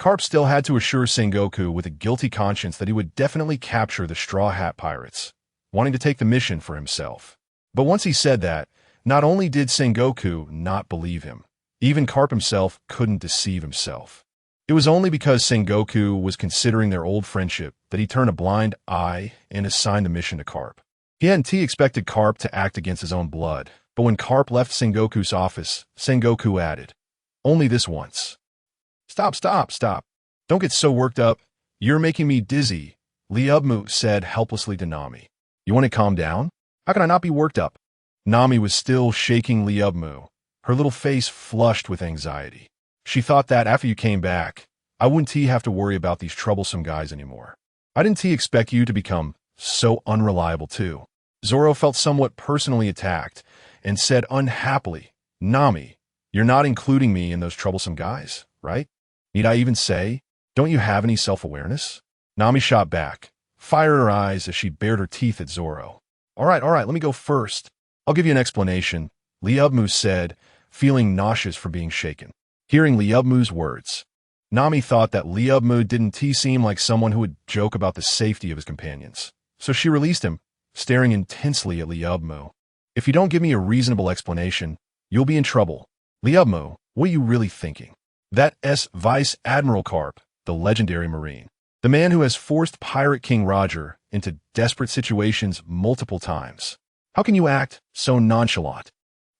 [SPEAKER 1] Karp still had to assure Sengoku with a guilty conscience that he would definitely capture the Straw Hat Pirates, wanting to take the mission for himself. But once he said that, not only did Sengoku not believe him, even Karp himself couldn't deceive himself. It was only because Sengoku was considering their old friendship that he turned a blind eye and assigned the mission to Karp. He hadn't expected Karp to act against his own blood, but when Karp left Sengoku's office, Sengoku added, "Only this once." Stop. Don't get so worked up. You're making me dizzy," Liubmu said helplessly to Nami. "You want to calm down? How can I not be worked up?" Nami was still shaking Liubmu, her little face flushed with anxiety. She thought that after you came back, I wouldn't have to worry about these troublesome guys anymore. I didn't expect you to become so unreliable too. Zoro felt somewhat personally attacked and said unhappily, "Nami, you're not including me in those troublesome guys, right? Need I even say, don't you have any self-awareness?" Nami shot back, fire in her eyes as she bared her teeth at Zoro. All right, let me go first. I'll give you an explanation," Liubmu said, feeling nauseous from being shaken. Hearing Liubmu's words, Nami thought that Liubmu didn't seem like someone who would joke about the safety of his companions. So she released him, staring intensely at Liubmu. "If you don't give me a reasonable explanation, you'll be in trouble. Liubmu, what are you really thinking? That's Vice Admiral Karp, the legendary Marine. The man who has forced Pirate King Roger into desperate situations multiple times. How can you act so nonchalant?"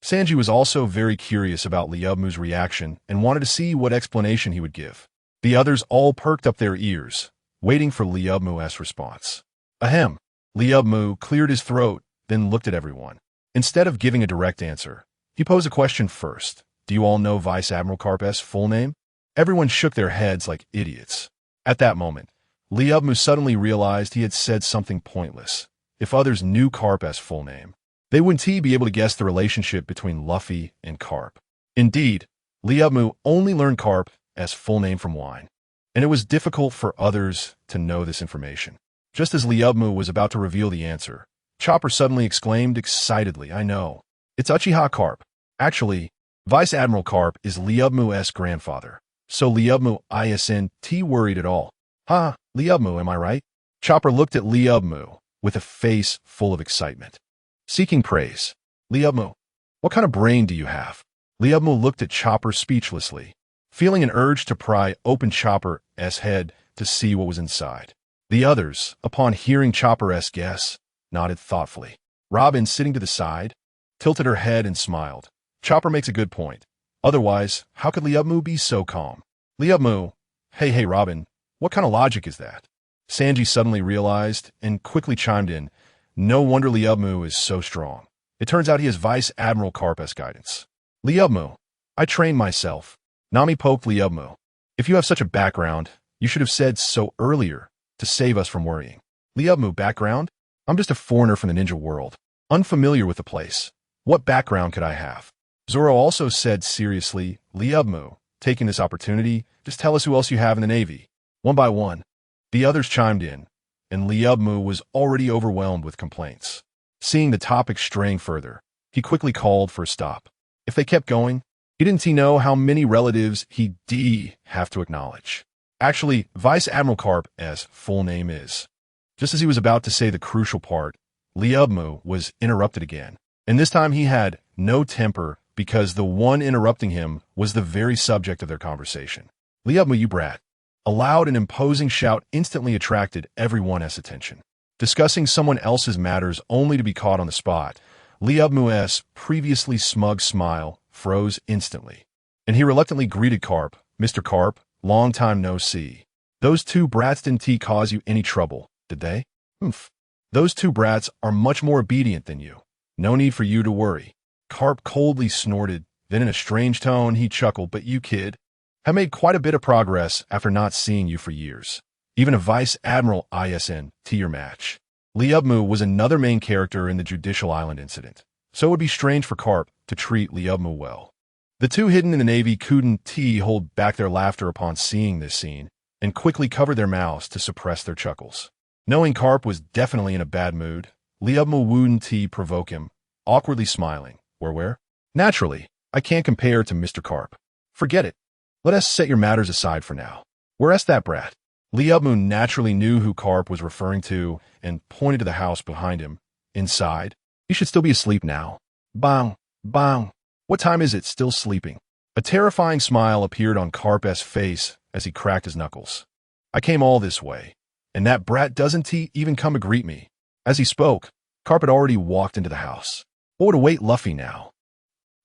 [SPEAKER 1] Sanji was also very curious about Liubmu's reaction and wanted to see what explanation he would give. The others all perked up their ears, waiting for Liubmu's response. Ahem. Liubmu cleared his throat, then looked at everyone. Instead of giving a direct answer, he posed a question first. Do you all know Vice Admiral Karp's full name? Everyone shook their heads like idiots. At that moment, Liubmu suddenly realized he had said something pointless. If others knew Karp's full name, they wouldn't be able to guess the relationship between Luffy and Karp. Indeed, Liubmu only learned Karp's full name from wine, and it was difficult for others to know this information. Just as Liubmu was about to reveal the answer, Chopper suddenly exclaimed excitedly, I know. It's Uchiha Karp. Actually, Vice Admiral Karp is Liubmu's grandfather. So Liubmu isn't worried at all. Ha, Liubmu, am I right? Chopper looked at Liubmu with a face full of excitement. Seeking praise. Liubmu, what kind of brain do you have? Liubmu looked at Chopper speechlessly, feeling an urge to pry open Chopper's head to see what was inside. The others, upon hearing Chopper's guess, nodded thoughtfully. Robin, sitting to the side, tilted her head and smiled. Chopper makes a good point. Otherwise, how could Liubmu be so calm? Liubmu, hey Robin, what kind of logic is that? Sanji suddenly realized and quickly chimed in. No wonder Liubmu is so strong. It turns out he has Vice Admiral Karp's guidance. Liubmu, I trained myself. Nami poked Liubmu. If you have such a background, you should have said so earlier to save us from worrying. Liubmu, background? I'm just a foreigner from the ninja world, unfamiliar with the place. What background could I have? Zoro also said seriously, Liubmu, taking this opportunity, just tell us who else you have in the Navy. One by one, the others chimed in, and Liubmu was already overwhelmed with complaints. Seeing the topic straying further, he quickly called for a stop. If they kept going, he didn't know how many relatives he'd have to acknowledge. Actually, Vice Admiral Karp's full name is. Just as he was about to say the crucial part, Liubmu was interrupted again. And this time he had no temper because the one interrupting him was the very subject of their conversation. Liubmu, you brat. A loud and imposing shout instantly attracted everyone's attention. Discussing someone else's matters only to be caught on the spot, Liubmu's previously smug smile froze instantly, and he reluctantly greeted Karp. Mr. Karp, long time no see. Those two brats didn't cause you any trouble, did they? Humph. Those two brats are much more obedient than you. No need for you to worry. Karp coldly snorted, then in a strange tone he chuckled, but you kid, have made quite a bit of progress after not seeing you for years. Even a Vice Admiral isn't your match. Liubmu was another main character in the Judicial Island incident, so it would be strange for Karp to treat Liubmu well. The two hidden in the Navy couldn't hold back their laughter upon seeing this scene, and quickly covered their mouths to suppress their chuckles. Knowing Karp was definitely in a bad mood, Liubmu wouldn't provoke him, awkwardly smiling. Where? Naturally, I can't compare to Mr. Karp. Forget it. Let us set your matters aside for now. Where's that brat? Liubmu naturally knew who Karp was referring to and pointed to the house behind him. Inside, he should still be asleep now. Bang, bang. What time is it? Still sleeping. A terrifying smile appeared on Karp's face as he cracked his knuckles. I came all this way, and that brat doesn't even come to greet me. As he spoke, Karp had already walked into the house. What would await Luffy now?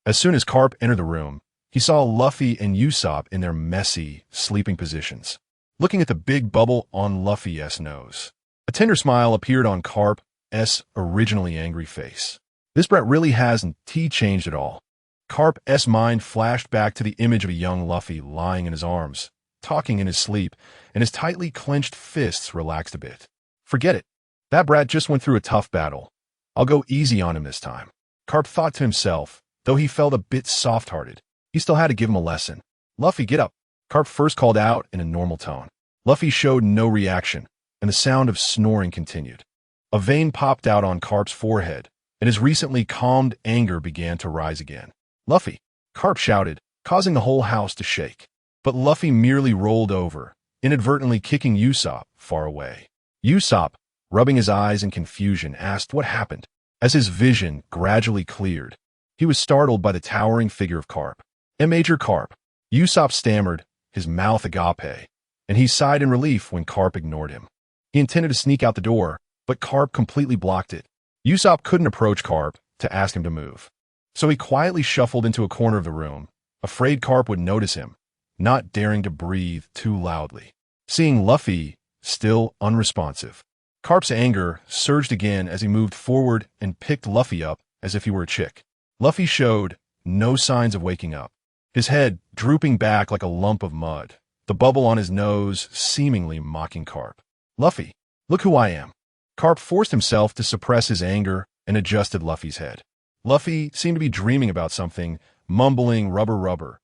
[SPEAKER 1] As soon as Karp entered the room, he saw Luffy and Usopp in their messy, sleeping positions, looking at the big bubble on Luffy's nose. A tender smile appeared on Karp's originally angry face. This brat really hasn't changed at all. Karp's mind flashed back to the image of a young Luffy lying in his arms, talking in his sleep, and his tightly clenched fists relaxed a bit. Forget it. That brat just went through a tough battle. I'll go easy on him this time. Karp thought to himself, though he felt a bit soft-hearted. He still had to give him a lesson. Luffy, get up. Karp first called out in a normal tone. Luffy showed no reaction, and the sound of snoring continued. A vein popped out on Karp's forehead, and his recently calmed anger began to rise again. Luffy, Karp shouted, causing the whole house to shake. But Luffy merely rolled over, inadvertently kicking Usopp far away. Usopp, rubbing his eyes in confusion, asked what happened. As his vision gradually cleared, he was startled by the towering figure of Karp. Major Karp. Usopp stammered, his mouth agape, and he sighed in relief when Karp ignored him. He intended to sneak out the door, but Karp completely blocked it. Usopp couldn't approach Karp to ask him to move, so he quietly shuffled into a corner of the room, afraid Karp would notice him, not daring to breathe too loudly. Seeing Luffy still unresponsive. Karp's anger surged again as he moved forward and picked Luffy up as if he were a chick. Luffy showed no signs of waking up, his head drooping back like a lump of mud, the bubble on his nose seemingly mocking Karp. "Luffy, look who I am." Karp forced himself to suppress his anger and adjusted Luffy's head. Luffy seemed to be dreaming about something, mumbling rubber rubber,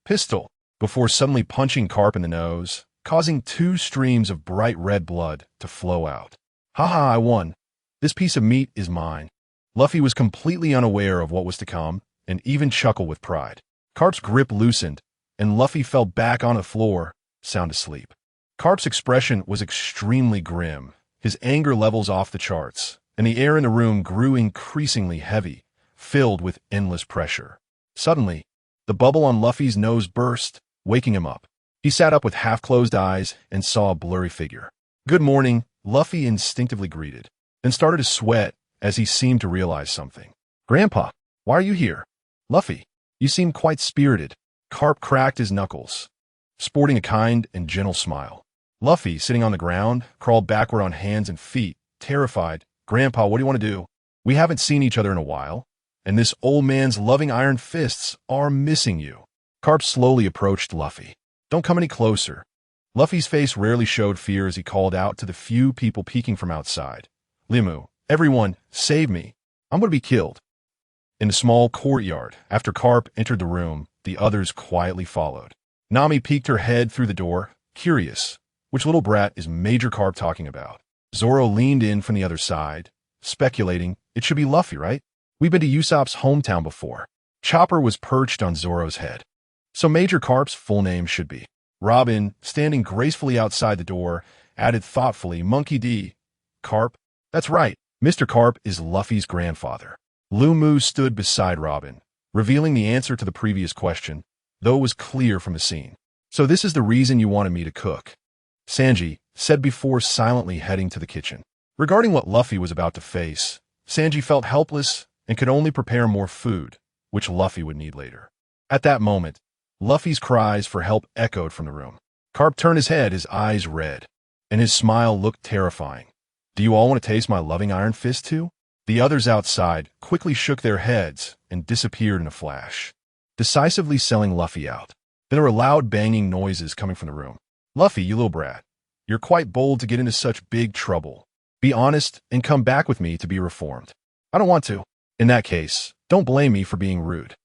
[SPEAKER 1] pistol, before suddenly punching Karp in the nose, causing 2 streams of bright red blood to flow out. "Haha, I won. This piece of meat is mine." Luffy was completely unaware of what was to come and even chuckled with pride. Karp's grip loosened, and Luffy fell back on the floor, sound asleep. Karp's expression was extremely grim, his anger levels off the charts, and the air in the room grew increasingly heavy, filled with endless pressure. Suddenly, the bubble on Luffy's nose burst, waking him up. He sat up with half-closed eyes and saw a blurry figure. "Good morning," Luffy instinctively greeted, then started to sweat as he seemed to realize something. "Grandpa, why are you here?" "Luffy, you seem quite spirited." Karp cracked his knuckles, sporting a kind and gentle smile. Luffy, sitting on the ground, crawled backward on hands and feet, terrified. "Grandpa, what do you want to do? We haven't seen each other in a while, and this old man's loving iron fists are missing you." Karp slowly approached Luffy. "Don't come any closer." Luffy's face rarely showed fear as he called out to the few people peeking from outside. "Limu, everyone, save me. I'm going to be killed." In the small courtyard, after Karp entered the room, the others quietly followed. Nami peeked her head through the door, curious. Which little brat is Major Karp talking about? Zoro leaned in from the other side, speculating, it should be Luffy, right? We've been to Usopp's hometown before. Chopper was perched on Zoro's head. So Major Karp's full name should be. Robin, standing gracefully outside the door, added thoughtfully, Monkey D. Karp? That's right, Mr. Karp is Luffy's grandfather. Lumu stood beside Robin, revealing the answer to the previous question, though it was clear from the scene. "So this is the reason you wanted me to cook," Sanji said before silently heading to the kitchen. Regarding what Luffy was about to face, Sanji felt helpless and could only prepare more food, which Luffy would need later. At that moment, Luffy's cries for help echoed from the room. Karp turned his head, his eyes red, and his smile looked terrifying. "Do you all want to taste my loving iron fist too?" The others outside quickly shook their heads and disappeared in a flash, decisively selling Luffy out. Then there were loud banging noises coming from the room. "Luffy, you little brat, you're quite bold to get into such big trouble. Be honest and come back with me to be reformed." "I don't want to." "In that case, don't blame me for being rude."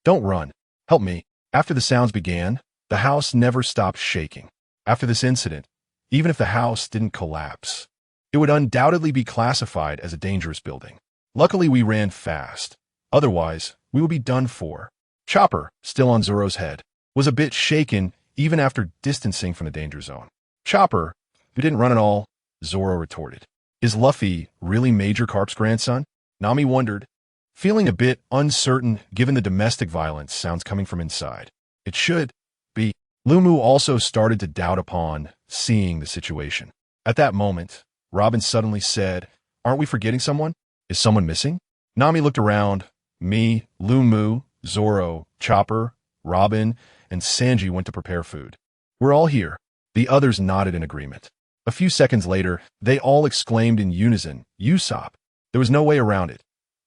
[SPEAKER 1] Don't run. Help me." After the sounds began, the house never stopped shaking. After this incident, even if the house didn't collapse, it would undoubtedly be classified as a dangerous building. Luckily, we ran fast. Otherwise, we would be done for. Chopper, still on Zoro's head, was a bit shaken even after distancing from the danger zone. "Chopper, you didn't run at all," Zoro retorted. "Is Luffy really Major Karp's grandson?" Nami wondered, feeling a bit uncertain given the domestic violence sounds coming from inside. "It should be." Lumu also started to doubt upon seeing the situation. At that moment, Robin suddenly said, "Aren't we forgetting someone? Is someone missing?" Nami looked around. Me, Lumu, Zoro, Chopper, Robin, and Sanji went to prepare food. "We're all here." The others nodded in agreement. A few seconds later, they all exclaimed in unison, "Usopp!" There was no way around it.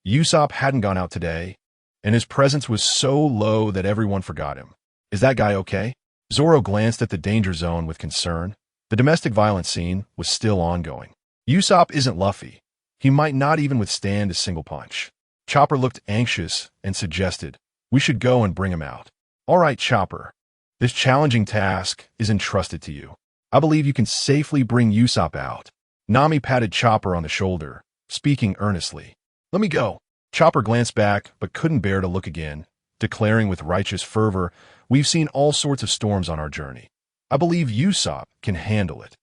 [SPEAKER 1] Usopp hadn't gone out today, and his presence was so low that everyone forgot him. "Is that guy okay?" Zoro glanced at the danger zone with concern. The domestic violence scene was still ongoing. "Usopp isn't Luffy. He might not even withstand a single punch." Chopper looked anxious and suggested, "We should go and bring him out." "All right, Chopper. This challenging task is entrusted to you. I believe you can safely bring Usopp out." Nami patted Chopper on the shoulder, speaking earnestly. "Let me go." Chopper glanced back but couldn't bear to look again, declaring with righteous fervor, "We've seen all sorts of storms on our journey. I believe Usopp can handle it."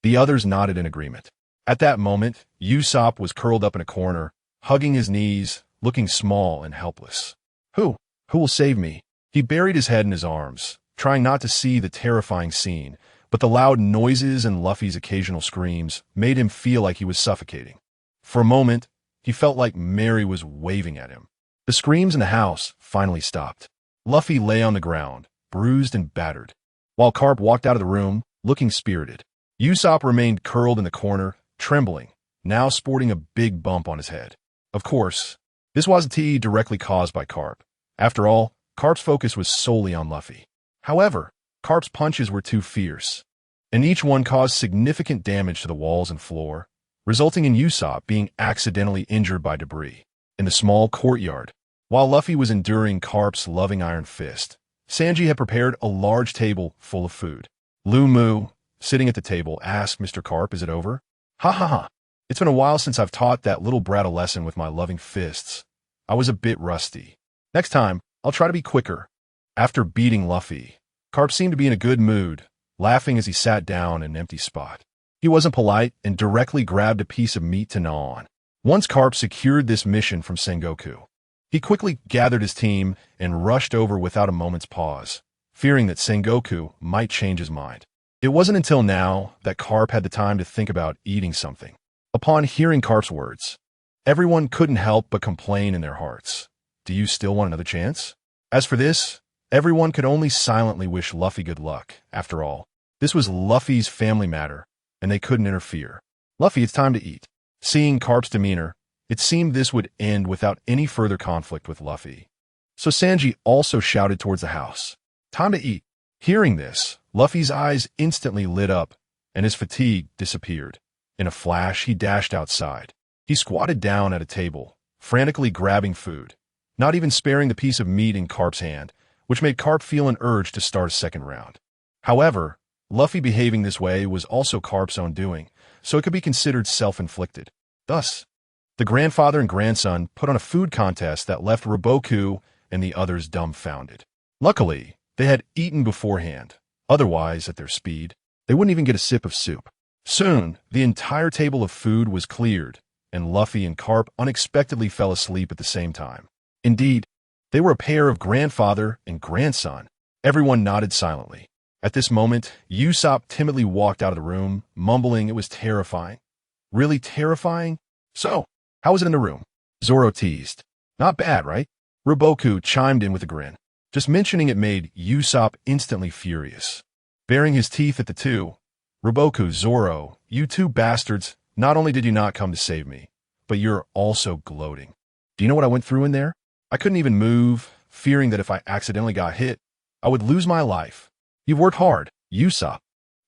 [SPEAKER 1] The others nodded in agreement. At that moment, Usopp was curled up in a corner, hugging his knees, looking small and helpless. Who will save me?" He buried his head in his arms, trying not to see the terrifying scene, but the loud noises and Luffy's occasional screams made him feel like he was suffocating. For a moment, he felt like Mary was waving at him. The screams in the house finally stopped. Luffy lay on the ground, bruised and battered, while Karp walked out of the room, looking spirited. Usopp remained curled in the corner, trembling, now sporting a big bump on his head. Of course, this wasn't directly caused by Karp. After all, Karp's focus was solely on Luffy. However, Karp's punches were too fierce, and each one caused significant damage to the walls and floor, resulting in Usopp being accidentally injured by debris. In the small courtyard, while Luffy was enduring Karp's loving iron fist, Sanji had prepared a large table full of food. Lu Mu, sitting at the table, asked Mr. Karp, "Is it over?" "Ha ha ha. It's been a while since I've taught that little brat a lesson with my loving fists. I was a bit rusty. Next time, I'll try to be quicker." After beating Luffy, Karp seemed to be in a good mood, laughing as he sat down in an empty spot. He wasn't polite and directly grabbed a piece of meat to gnaw on. Once Karp secured this mission from Sengoku, he quickly gathered his team and rushed over without a moment's pause, fearing that Sengoku might change his mind. It wasn't until now that Karp had the time to think about eating something. Upon hearing Karp's words, everyone couldn't help but complain in their hearts. Do you still want another chance? As for this, everyone could only silently wish Luffy good luck. After all, this was Luffy's family matter, and they couldn't interfere. "Luffy, it's time to eat." Seeing Karp's demeanor, it seemed this would end without any further conflict with Luffy. So Sanji also shouted towards the house, "Time to eat." Hearing this, Luffy's eyes instantly lit up, and his fatigue disappeared. In a flash, he dashed outside. He squatted down at a table, frantically grabbing food, not even sparing the piece of meat in Karp's hand, which made Karp feel an urge to start a second round. However, Luffy behaving this way was also Karp's own doing, so it could be considered self-inflicted. Thus, the grandfather and grandson put on a food contest that left Roboku and the others dumbfounded. Luckily, they had eaten beforehand. Otherwise, at their speed, they wouldn't even get a sip of soup. Soon, the entire table of food was cleared, and Luffy and Karp unexpectedly fell asleep at the same time. Indeed, they were a pair of grandfather and grandson. Everyone nodded silently. At this moment, Usopp timidly walked out of the room, mumbling it was terrifying. Really terrifying? "So, how was it in the room?" Zoro teased. "Not bad, right?" Roboku chimed in with a grin. Just mentioning it made Usopp instantly furious. Baring his teeth at the two, "Roboku, Zoro, you two bastards, not only did you not come to save me, but you're also gloating. Do you know what I went through in there? I couldn't even move, fearing that if I accidentally got hit, I would lose my life. You've worked hard, Usopp."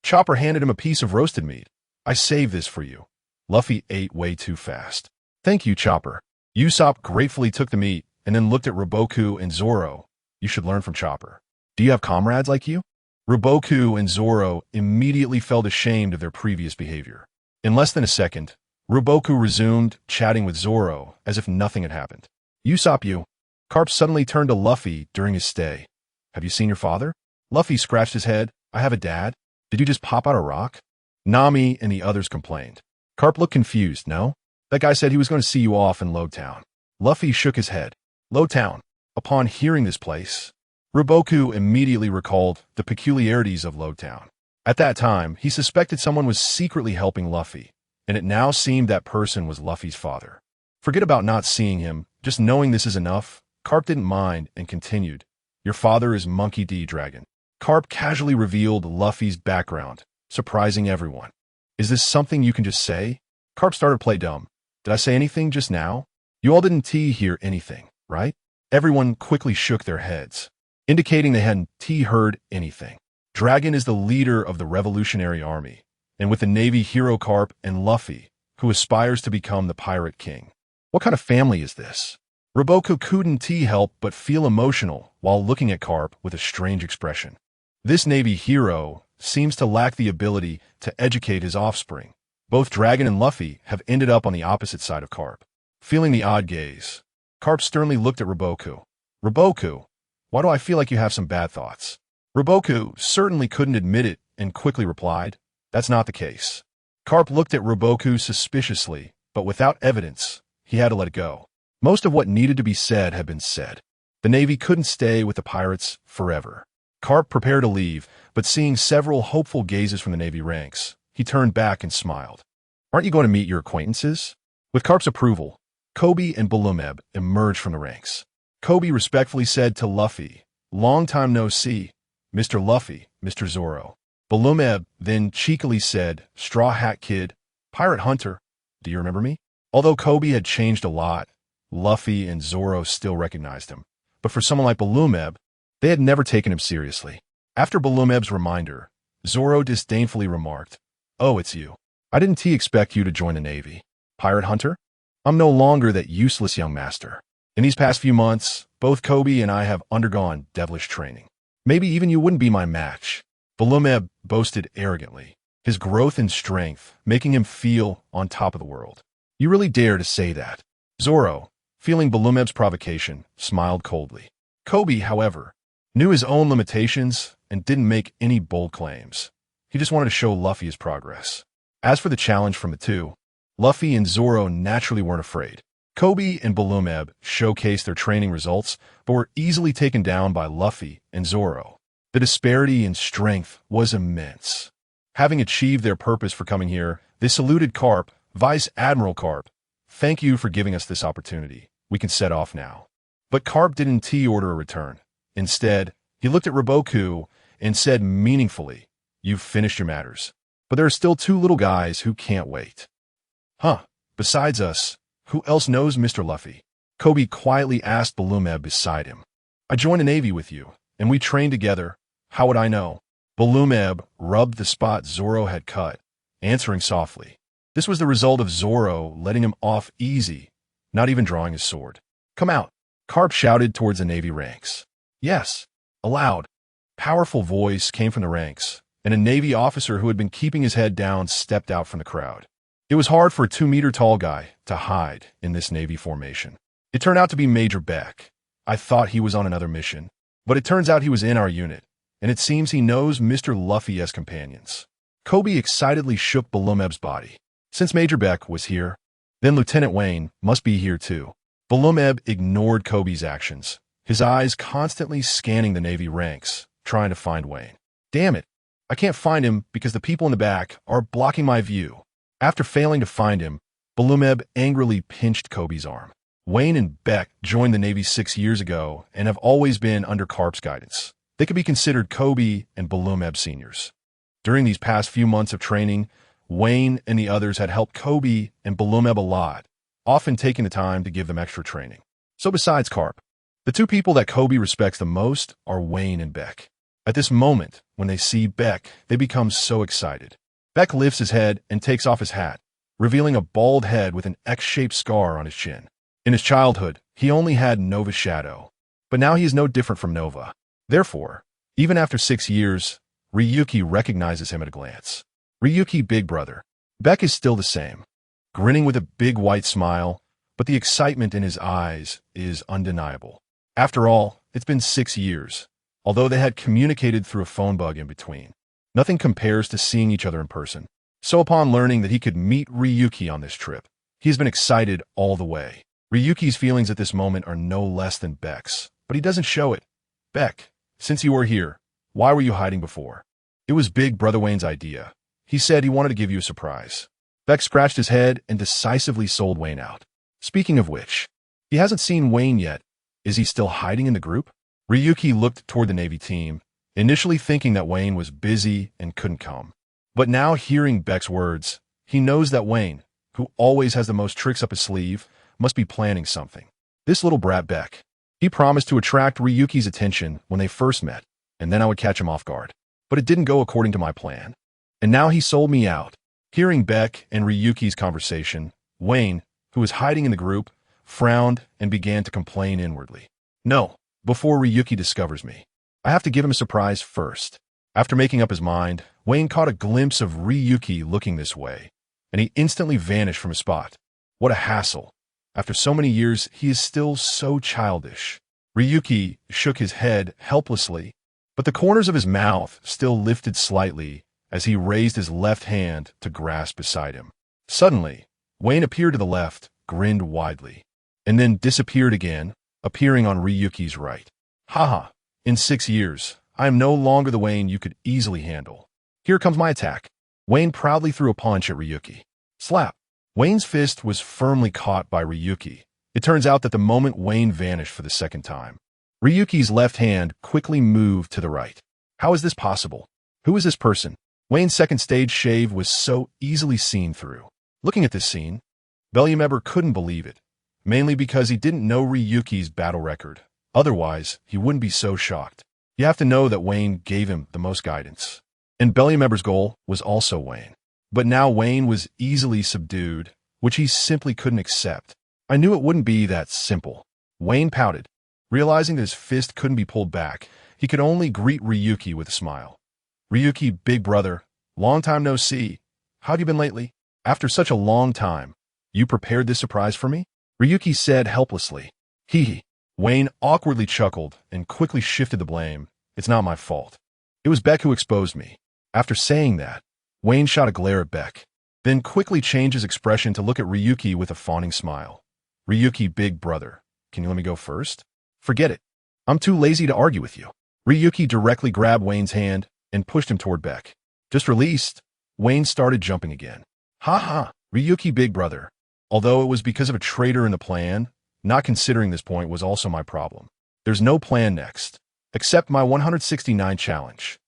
[SPEAKER 1] Chopper handed him a piece of roasted meat. "I saved this for you." Luffy ate way too fast. "Thank you, Chopper." Usopp gratefully took the meat and then looked at Roboku and Zoro. "You should learn from Chopper. Do you have comrades like you?" Roboku and Zoro immediately felt ashamed of their previous behavior. In less than a second, Roboku resumed, chatting with Zoro as if nothing had happened. "Usopp, you." Karp suddenly turned to Luffy during his stay. "Have you seen your father?" Luffy scratched his head. "I have a dad. Did you just pop out a rock?" Nami and the others complained. Karp looked confused. "No? That guy said he was going to see you off in Lowtown." Luffy shook his head. Lowtown. Upon hearing this place, Roboku immediately recalled the peculiarities of Lowtown. At that time, he suspected someone was secretly helping Luffy, and it now seemed that person was Luffy's father. Forget about not seeing him, just knowing this is enough. Karp didn't mind and continued, "Your father is Monkey D. Dragon." Karp casually revealed Luffy's background, surprising everyone. "Is this something you can just say?" Karp started to play dumb. "Did I say anything just now? You all didn't hear anything, right?" Everyone quickly shook their heads, indicating they hadn't heard anything. Dragon is the leader of the Revolutionary Army, and with the Navy hero Karp and Luffy, who aspires to become the Pirate King. What kind of family is this? Roboku couldn't help but feel emotional while looking at Karp with a strange expression. This Navy hero seems to lack the ability to educate his offspring. Both Dragon and Luffy have ended up on the opposite side of Karp. Feeling the odd gaze, Karp sternly looked at Roboku. "Roboku, why do I feel like you have some bad thoughts?" Roboku certainly couldn't admit it and quickly replied, "That's not the case." Karp looked at Roboku suspiciously, but without evidence, he had to let it go. Most of what needed to be said had been said. The Navy couldn't stay with the pirates forever. Karp prepared to leave, but seeing several hopeful gazes from the Navy ranks, he turned back and smiled. "Aren't you going to meet your acquaintances?" With Karp's approval, Kobe and Bulumeb emerged from the ranks. Kobe respectfully said to Luffy, "Long time no see, Mr. Luffy, Mr. Zoro." Balumeb then cheekily said, "Straw Hat Kid, Pirate Hunter, do you remember me?" Although Kobe had changed a lot, Luffy and Zoro still recognized him. But for someone like Balumeb, they had never taken him seriously. After Balumeb's reminder, Zoro disdainfully remarked, "Oh, it's you. I didn't expect you to join the Navy. Pirate Hunter? I'm no longer that useless young master. In these past few months, both Kobe and I have undergone devilish training. Maybe even you wouldn't be my match." Balumeb boasted arrogantly, his growth in strength making him feel on top of the world. "You really dare to say that?" Zoro, feeling Balumeb's provocation, smiled coldly. Kobe, however, knew his own limitations and didn't make any bold claims. He just wanted to show Luffy his progress. As for the challenge from the two, Luffy and Zoro naturally weren't afraid. Kobe and Balumeb showcased their training results, but were easily taken down by Luffy and Zoro. The disparity in strength was immense. Having achieved their purpose for coming here, they saluted Karp, Vice Admiral Karp. "Thank you for giving us this opportunity. We can set off now." But Karp didn't order a return. Instead, he looked at Roboku and said meaningfully, "You've finished your matters. But there are still two little guys who can't wait." "Huh, besides us, who else knows Mr. Luffy?" Kobe quietly asked Balumeb beside him. "I joined the Navy with you, and we trained together. How would I know?" Balumeb rubbed the spot Zoro had cut, answering softly. This was the result of Zoro letting him off easy, not even drawing his sword. "Come out," Karp shouted towards the Navy ranks. "Yes." A loud, powerful voice came from the ranks, and a Navy officer who had been keeping his head down stepped out from the crowd. It was hard for a 2-meter-tall guy to hide in this Navy formation. It turned out to be Major Beck. I thought he was on another mission, but it turns out he was in our unit, and it seems he knows Mr. Luffy as companions. Kobe excitedly shook Balumeb's body. Since Major Beck was here, then Lieutenant Wayne must be here too. Balumeb ignored Kobe's actions, his eyes constantly scanning the Navy ranks, trying to find Wayne. "Damn it, I can't find him because the people in the back are blocking my view." After failing to find him, Balumeb angrily pinched Kobe's arm. Wayne and Beck joined the Navy 6 years ago and have always been under Karp's guidance. They could be considered Kobe and Balumeb seniors. During these past few months of training, Wayne and the others had helped Kobe and Balumeb a lot, often taking the time to give them extra training. So besides Karp, the two people that Kobe respects the most are Wayne and Beck. At this moment, when they see Beck, they become so excited. Beck lifts his head and takes off his hat, revealing a bald head with an X-shaped scar on his chin. In his childhood, he only had Nova's shadow, but now he is no different from Nova. Therefore, even after 6 years, Ryuki recognizes him at a glance. Ryuki, big brother. Beck is still the same, grinning with a big white smile, but the excitement in his eyes is undeniable. After all, it's been 6 years, although they had communicated through a phone bug in between. Nothing compares to seeing each other in person. So upon learning that he could meet Ryuki on this trip, he has been excited all the way. Ryuki's feelings at this moment are no less than Beck's, but he doesn't show it. "Beck, since you were here, why were you hiding before?" "It was Big Brother Wayne's idea. He said he wanted to give you a surprise." Beck scratched his head and decisively sold Wayne out. Speaking of which, he hasn't seen Wayne yet. Is he still hiding in the group? Ryuki looked toward the Navy team, initially thinking that Wayne was busy and couldn't come. But now hearing Beck's words, he knows that Wayne, who always has the most tricks up his sleeve, must be planning something. This little brat Beck. He promised to attract Ryuki's attention when they first met, and then I would catch him off guard. But it didn't go according to my plan. And now he sold me out. Hearing Beck and Ryuki's conversation, Wayne, who was hiding in the group, frowned and began to complain inwardly. "No, before Ryuki discovers me. I have to give him a surprise first." After making up his mind, Wayne caught a glimpse of Ryuki looking this way, and he instantly vanished from his spot. What a hassle. After so many years, he is still so childish. Ryuki shook his head helplessly, but the corners of his mouth still lifted slightly as he raised his left hand to grasp beside him. Suddenly, Wayne appeared to the left, grinned widely, and then disappeared again, appearing on Ryuki's right. "Haha, in 6 years, I am no longer the Wayne you could easily handle. Here comes my attack." Wayne proudly threw a punch at Ryuki. Slap! Wayne's fist was firmly caught by Ryuki. It turns out that the moment Wayne vanished for the second time, Ryuki's left hand quickly moved to the right. How is this possible? Who is this person? Wayne's second stage shave was so easily seen through. Looking at this scene, Bellyameber couldn't believe it, mainly because he didn't know Ryuki's battle record. Otherwise, he wouldn't be so shocked. You have to know that Wayne gave him the most guidance. And Bellyameber's goal was also Wayne. But now Wayne was easily subdued, which he simply couldn't accept. I knew it wouldn't be that simple. Wayne pouted. Realizing that his fist couldn't be pulled back, he could only greet Ryuki with a smile. Ryuki, big brother, long time no see. How've you been lately? After such a long time, you prepared this surprise for me? Ryuki said helplessly. He. Wayne awkwardly chuckled and quickly shifted the blame. It's not my fault. It was Beck who exposed me. After saying that, Wayne shot a glare at Beck, then quickly changed his expression to look at Ryuki with a fawning smile. Ryuki, big brother, can you let me go first? Forget it. I'm too lazy to argue with you. Ryuki directly grabbed Wayne's hand and pushed him toward Beck. Just released, Wayne started jumping again. Ha ha, Ryuki, big brother. Although it was because of a traitor in the plan, not considering this point was also my problem. There's no plan next, except my 169 challenge.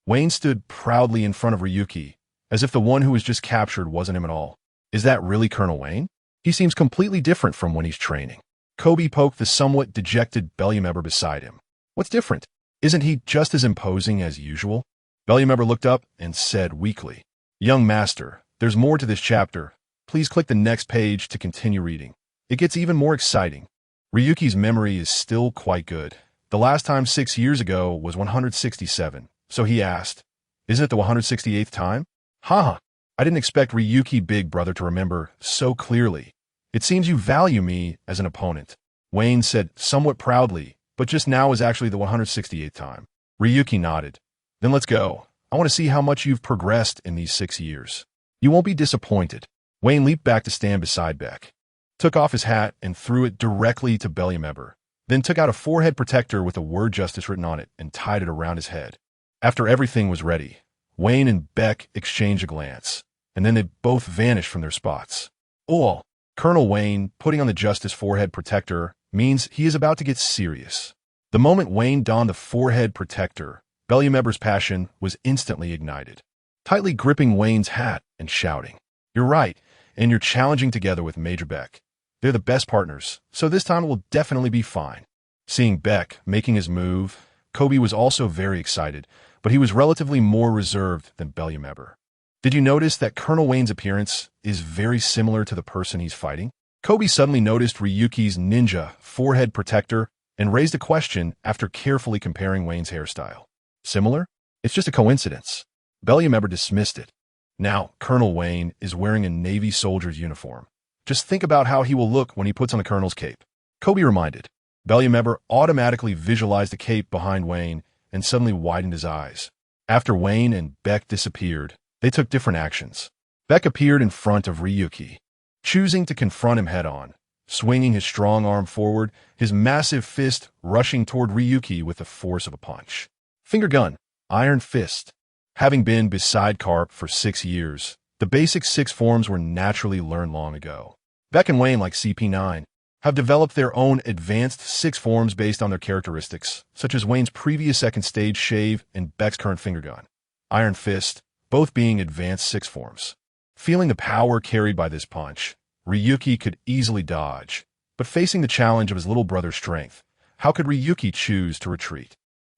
[SPEAKER 1] Wayne stood proudly in front of Ryuki, as if the one who was just captured wasn't him at all. Is that really Colonel Wayne? He seems completely different from when he's training. Kobe poked the somewhat dejected Bellyameber beside him. What's different? Isn't he just as imposing as usual? Bellyameber looked up and said weakly, Young master, there's more to this chapter. Please click the next page to continue reading. It gets even more exciting. Ryuki's memory is still quite good. The last time 6 years ago was 167, so he asked, Isn't it the 168th time? Ha! I didn't expect Ryuki, big brother, to remember so clearly. It seems you value me as an opponent. Wayne said somewhat proudly, but just now is actually the 168th time. Ryuki nodded. Then let's go. I want to see how much you've progressed in these 6 years. You won't be disappointed. Wayne leaped back to stand beside Beck, took off his hat and threw it directly to Bellyameber, then took out a forehead protector with the word justice written on it and tied it around his head. After everything was ready, Wayne and Beck exchanged a glance, and then they both vanished from their spots. Oh, Colonel Wayne putting on the justice forehead protector means he is about to get serious. The moment Wayne donned the forehead protector, Bellyameber's passion was instantly ignited, tightly gripping Wayne's hat and shouting, You're right, and you're challenging together with Major Beck. They're the best partners, so this time it will definitely be fine. Seeing Beck making his move, Kobe was also very excited, but he was relatively more reserved than Bellyameber. Did you notice that Colonel Wayne's appearance is very similar to the person he's fighting? Kobe suddenly noticed Ryuki's ninja forehead protector and raised a question after carefully comparing Wayne's hairstyle. Similar? It's just a coincidence. Bellyameber dismissed it. Now, Colonel Wayne is wearing a Navy soldier's uniform. Just think about how he will look when he puts on the colonel's cape. Kobe reminded. Bellyameber automatically visualized the cape behind Wayne and suddenly widened his eyes. After Wayne and Beck disappeared, they took different actions. Beck appeared in front of Ryuki, choosing to confront him head-on, swinging his strong arm forward, his massive fist rushing toward Ryuki with the force of a punch. Finger gun, iron fist. Having been beside Karp for 6 years, the basic 6 forms were naturally learned long ago. Beck and Wayne, like CP9, have developed their own advanced 6 forms based on their characteristics, such as Wayne's previous second stage shave and Beck's current finger gun. Iron fist, both being advanced 6 forms. Feeling the power carried by this punch, Ryuki could easily dodge, but facing the challenge of his little brother's strength, how could Ryuki choose to retreat?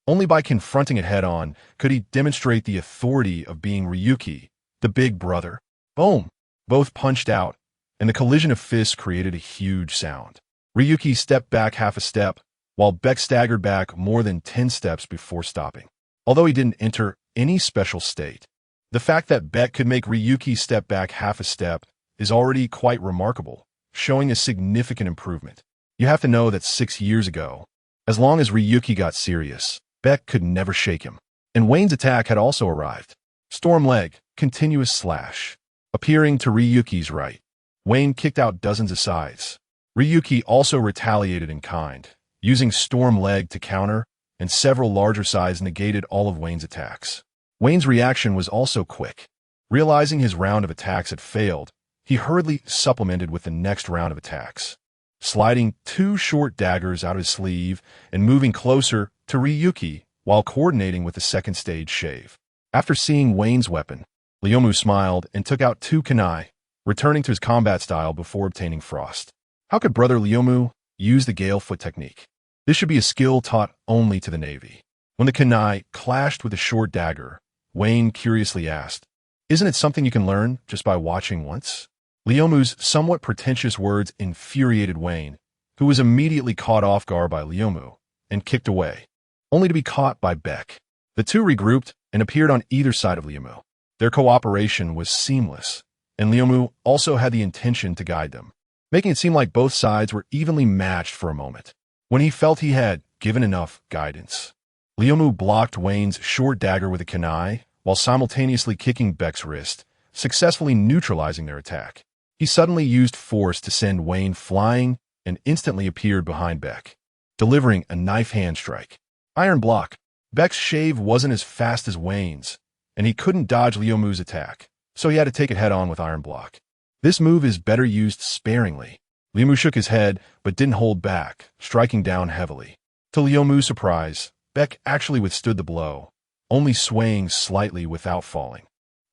[SPEAKER 1] Only by confronting it head-on could he demonstrate the authority of being Ryuki, the big brother. Boom! Both punched out, and the collision of fists created a huge sound. Ryuki stepped back half a step, while Beck staggered back more than 10 steps before stopping. Although he didn't enter any special state, the fact that Beck could make Ryuki step back half a step is already quite remarkable, showing a significant improvement. You have to know that 6 years ago, as long as Ryuki got serious, Beck could never shake him. And Wayne's attack had also arrived. Storm leg, continuous slash. Appearing to Ryuki's right, Wayne kicked out dozens of sides. Ryuki also retaliated in kind, using storm leg to counter, and several larger sides negated all of Wayne's attacks. Wayne's reaction was also quick. Realizing his round of attacks had failed, he hurriedly supplemented with the next round of attacks, sliding 2 short daggers out of his sleeve and moving closer to Ryuki while coordinating with the second stage shave. After seeing Wayne's weapon, Leomu smiled and took out 2 kunai, returning to his combat style before obtaining frost. How could Brother Leomu use the Gale Foot technique? This should be a skill taught only to the Navy. When the kunai clashed with a short dagger, Wayne curiously asked, "Isn't it something you can learn just by watching once?" Leomu's somewhat pretentious words infuriated Wayne, who was immediately caught off guard by Leomu and kicked away, only to be caught by Beck. The two regrouped and appeared on either side of Leomu. Their cooperation was seamless, and Leomu also had the intention to guide them, making it seem like both sides were evenly matched for a moment. When he felt he had given enough guidance, Leomu blocked Wayne's short dagger with a kunai while simultaneously kicking Beck's wrist, successfully neutralizing their attack. He suddenly used force to send Wayne flying and instantly appeared behind Beck, delivering a knife hand strike. Iron block. Beck's shave wasn't as fast as Wayne's, and he couldn't dodge Leomu's attack, so he had to take it head-on with iron block. This move is better used sparingly. Leomu shook his head, but didn't hold back, striking down heavily. To Leomu's surprise, Beck actually withstood the blow, only swaying slightly without falling,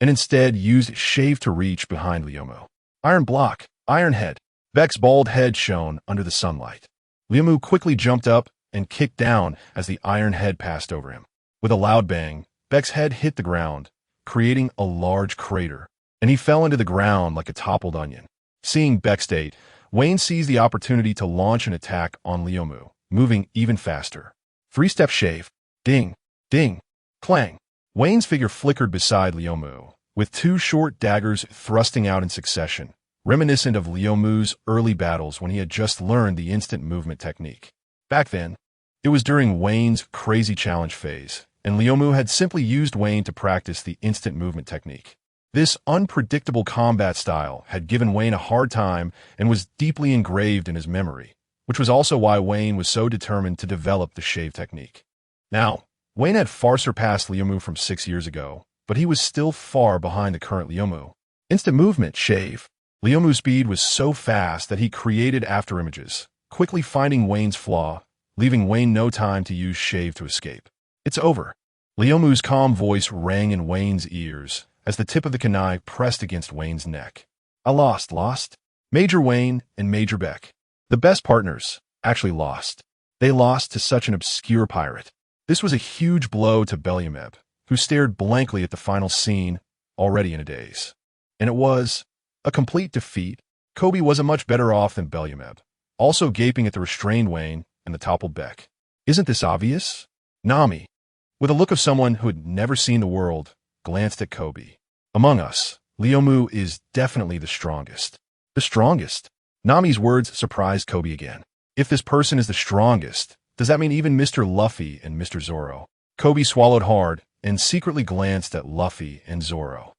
[SPEAKER 1] and instead used shave to reach behind Leomu. Iron block, iron head. Beck's bald head shone under the sunlight. Leomu quickly jumped up and kicked down as the iron head passed over him. With a loud bang, Beck's head hit the ground, creating a large crater, and he fell into the ground like a toppled onion. Seeing Beck's state, Wayne seized the opportunity to launch an attack on Leomu, moving even faster. 3-step shave. Ding, ding, clang. Wayne's figure flickered beside Leomu, with 2 short daggers thrusting out in succession, reminiscent of Leomu's early battles when he had just learned the instant movement technique. Back then, it was during Wayne's crazy challenge phase, and Leomu had simply used Wayne to practice the instant movement technique. This unpredictable combat style had given Wayne a hard time and was deeply engraved in his memory, which was also why Wayne was so determined to develop the shave technique. Now, Wayne had far surpassed Leomu from 6 years ago, but he was still far behind the current Leomu. Instant movement, shave. Leomu's speed was so fast that he created afterimages, quickly finding Wayne's flaw, leaving Wayne no time to use shave to escape. It's over. Leomu's calm voice rang in Wayne's ears as the tip of the kunai pressed against Wayne's neck. I lost. Major Wayne and Major Beck, the best partners, actually lost. They lost to such an obscure pirate. This was a huge blow to Belumeb, who stared blankly at the final scene, already in a daze. And it was a complete defeat. Kobe wasn't much better off than Belumeb, also gaping at the restrained Wayne and the toppled Beck. Isn't this obvious? Nami, with a look of someone who had never seen the world, glanced at Kobe. Among us, Leomu is definitely the strongest. The strongest? Nami's words surprised Kobe again. If this person is the strongest, does that mean even Mr. Luffy and Mr. Zoro? Kobe swallowed hard and secretly glanced at Luffy and Zoro.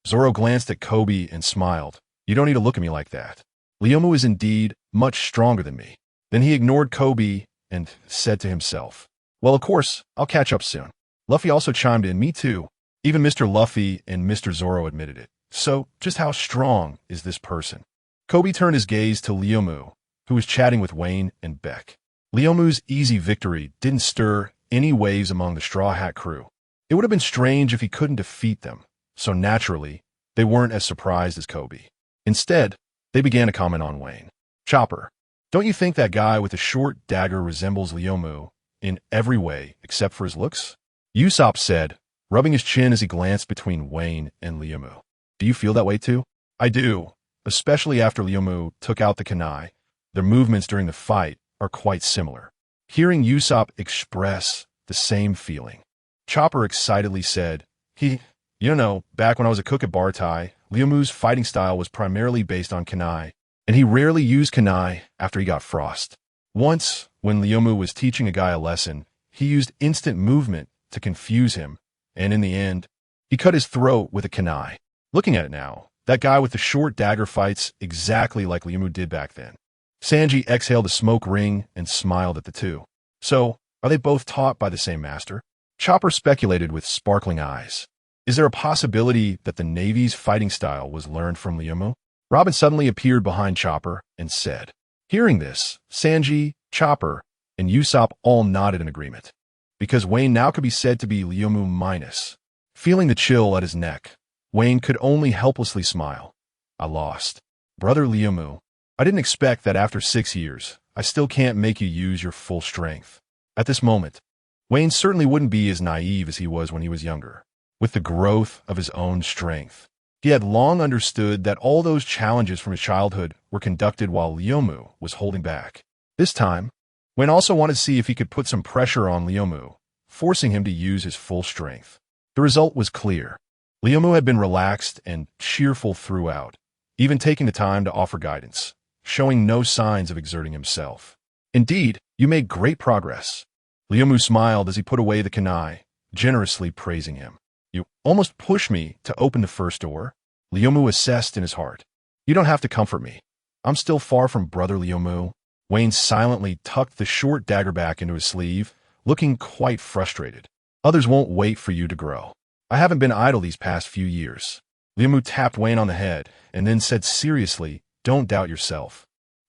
[SPEAKER 1] Zoro glanced at Kobe and smiled. You don't need to look at me like that. Leomu is indeed much stronger than me. Then he ignored Kobe and said to himself, well, of course, I'll catch up soon. Luffy also chimed in, me too. Even Mr. Luffy and Mr. Zoro admitted it. So, just how strong is this person? Kobe turned his gaze to Leomu, who was chatting with Wayne and Beck. Leomu's easy victory didn't stir any waves among the Straw Hat crew. It would have been strange if he couldn't defeat them, so naturally, they weren't as surprised as Kobe. Instead, they began to comment on Wayne. Chopper, don't you think that guy with the short dagger resembles Leomu in every way except for his looks? Usopp said, rubbing his chin as he glanced between Wayne and Leomu. Do you feel that way too? I do, especially after Leomu took out the kunai. Their movements during the fight are quite similar. Hearing Usopp express the same feeling, Chopper excitedly said, back when I was a cook at Bartai, Leomu's fighting style was primarily based on kunai, and he rarely used kunai after he got frost. Once, when Leomu was teaching a guy a lesson, he used instant movement to confuse him, and in the end, he cut his throat with a kunai. Looking at it now, that guy with the short dagger fights exactly like Leomu did back then. Sanji exhaled a smoke ring and smiled at the two. So, are they both taught by the same master? Chopper speculated with sparkling eyes. Is there a possibility that the Navy's fighting style was learned from Leomu? Robin suddenly appeared behind Chopper and said. Hearing this, Sanji, Chopper, and Usopp all nodded in agreement, because Wayne now could be said to be Leomu minus. Feeling the chill at his neck, Wayne could only helplessly smile. I lost. Brother Liumu, I didn't expect that after 6 years, I still can't make you use your full strength. At this moment, Wayne certainly wouldn't be as naive as he was when he was younger. With the growth of his own strength, he had long understood that all those challenges from his childhood were conducted while Liumu was holding back. This time, Wayne also wanted to see if he could put some pressure on Liumu, forcing him to use his full strength. The result was clear. Liumu had been relaxed and cheerful throughout, even taking the time to offer guidance, showing no signs of exerting himself. Indeed, you made great progress. Liumu smiled as he put away the kunai, generously praising him. You almost pushed me to open the first door, Liumu assessed in his heart. You don't have to comfort me. I'm still far from Brother Liumu. Wayne silently tucked the short dagger back into his sleeve, looking quite frustrated. Others won't wait for you to grow. I haven't been idle these past few years. Liumu tapped Wayne on the head and then said seriously, don't doubt yourself.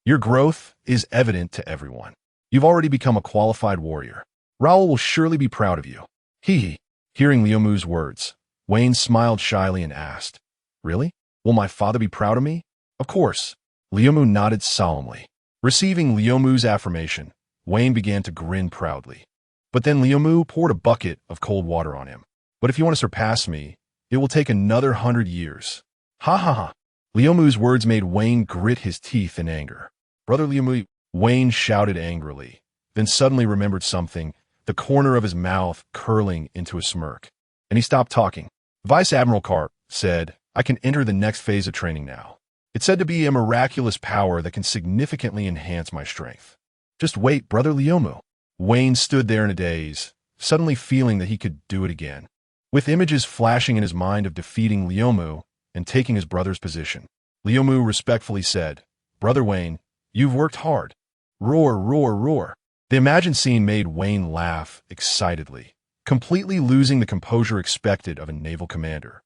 [SPEAKER 1] Your growth is evident to everyone. You've already become a qualified warrior. Raoul will surely be proud of you. He. Hearing Liumu's words, Wayne smiled shyly and asked, Really? Will my father be proud of me? Of course. Liumu nodded solemnly. Receiving Liumu's affirmation, Wayne began to grin proudly. But then Liumu poured a bucket of cold water on him. But if you want to surpass me, it will take another 100 years. Ha ha ha. Liumu's words made Wayne grit his teeth in anger. Brother Liumu, Wayne shouted angrily, then suddenly remembered something, the corner of his mouth curling into a smirk. And he stopped talking. Vice Admiral Karp said, I can enter the next phase of training now. It's said to be a miraculous power that can significantly enhance my strength. Just wait, Brother Liumu. Wayne stood there in a daze, suddenly feeling that he could do it again. With images flashing in his mind of defeating Liumu and taking his brother's position, Liumu respectfully said, Brother Wayne, you've worked hard. Roar, roar, roar. The imagined scene made Wayne laugh excitedly, completely losing the composure expected of a naval commander.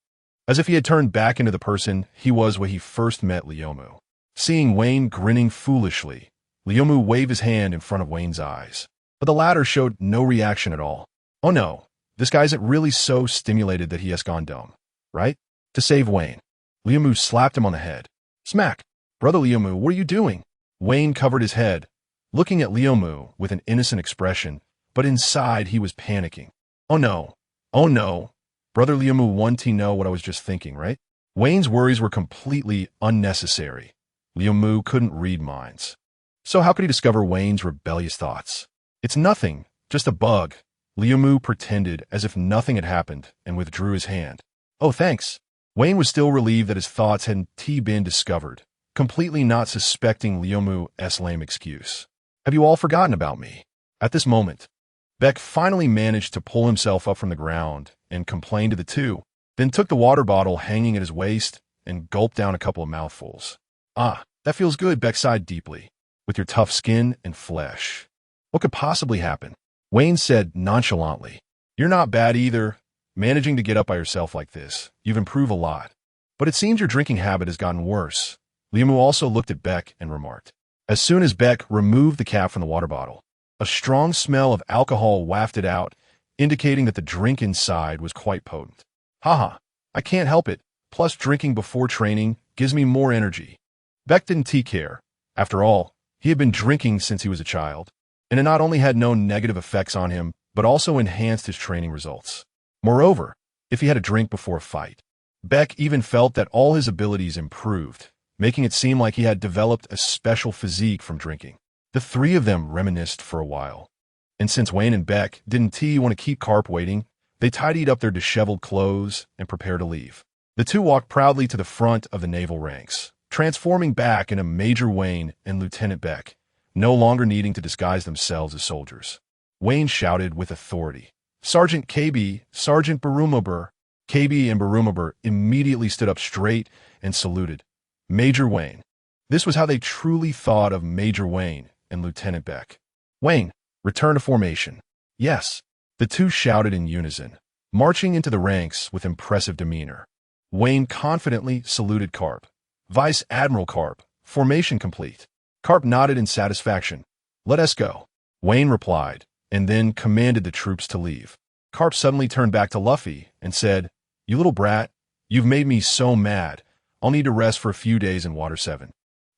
[SPEAKER 1] As if he had turned back into the person he was when he first met Liumu. Seeing Wayne grinning foolishly, Liumu waved his hand in front of Wayne's eyes. But the latter showed no reaction at all. Oh no, this guy isn't really so stimulated that he has gone dumb, right? To save Wayne, Liumu slapped him on the head. Smack! Brother Liumu, what are you doing? Wayne covered his head, looking at Liumu with an innocent expression, but inside he was panicking. Oh no, oh no. Brother Liumu wanted to know what I was just thinking, right? Wayne's worries were completely unnecessary. Liumu couldn't read minds. So how could he discover Wayne's rebellious thoughts? It's nothing, just a bug. Liumu pretended as if nothing had happened and withdrew his hand. Oh, thanks. Wayne was still relieved that his thoughts hadn't been discovered, completely not suspecting Liumu's lame excuse. Have you all forgotten about me? At this moment, Beck finally managed to pull himself up from the ground and complained to the two, then took the water bottle hanging at his waist and gulped down a couple of mouthfuls. Ah, that feels good, Beck sighed deeply. With your tough skin and flesh. What could possibly happen? Wayne said nonchalantly. You're not bad either. Managing to get up by yourself like this, you've improved a lot. But it seems your drinking habit has gotten worse. Liumu also looked at Beck and remarked. As soon as Beck removed the cap from the water bottle, a strong smell of alcohol wafted out, indicating that the drink inside was quite potent. Haha, I can't help it. Plus, drinking before training gives me more energy. Beck didn't care. After all, he had been drinking since he was a child, and it not only had no negative effects on him, but also enhanced his training results. Moreover, if he had a drink before a fight, Beck even felt that all his abilities improved, making it seem like he had developed a special physique from drinking. The three of them reminisced for a while. And since Wayne and Beck didn't want to keep Karp waiting, they tidied up their disheveled clothes and prepared to leave. The two walked proudly to the front of the naval ranks, transforming back into Major Wayne and Lieutenant Beck, no longer needing to disguise themselves as soldiers. Wayne shouted with authority. Sergeant KB, Sergeant Barumabur. KB and Barumabur immediately stood up straight and saluted. Major Wayne. This was how they truly thought of Major Wayne and Lieutenant Beck. Wayne, return to formation. Yes. The two shouted in unison, marching into the ranks with impressive demeanor. Wayne confidently saluted Karp. Vice Admiral Karp, formation complete. Karp nodded in satisfaction. Let us go. Wayne replied, and then commanded the troops to leave. Karp suddenly turned back to Luffy and said, "You little brat, you've made me so mad. I'll need to rest for a few days in Water 7.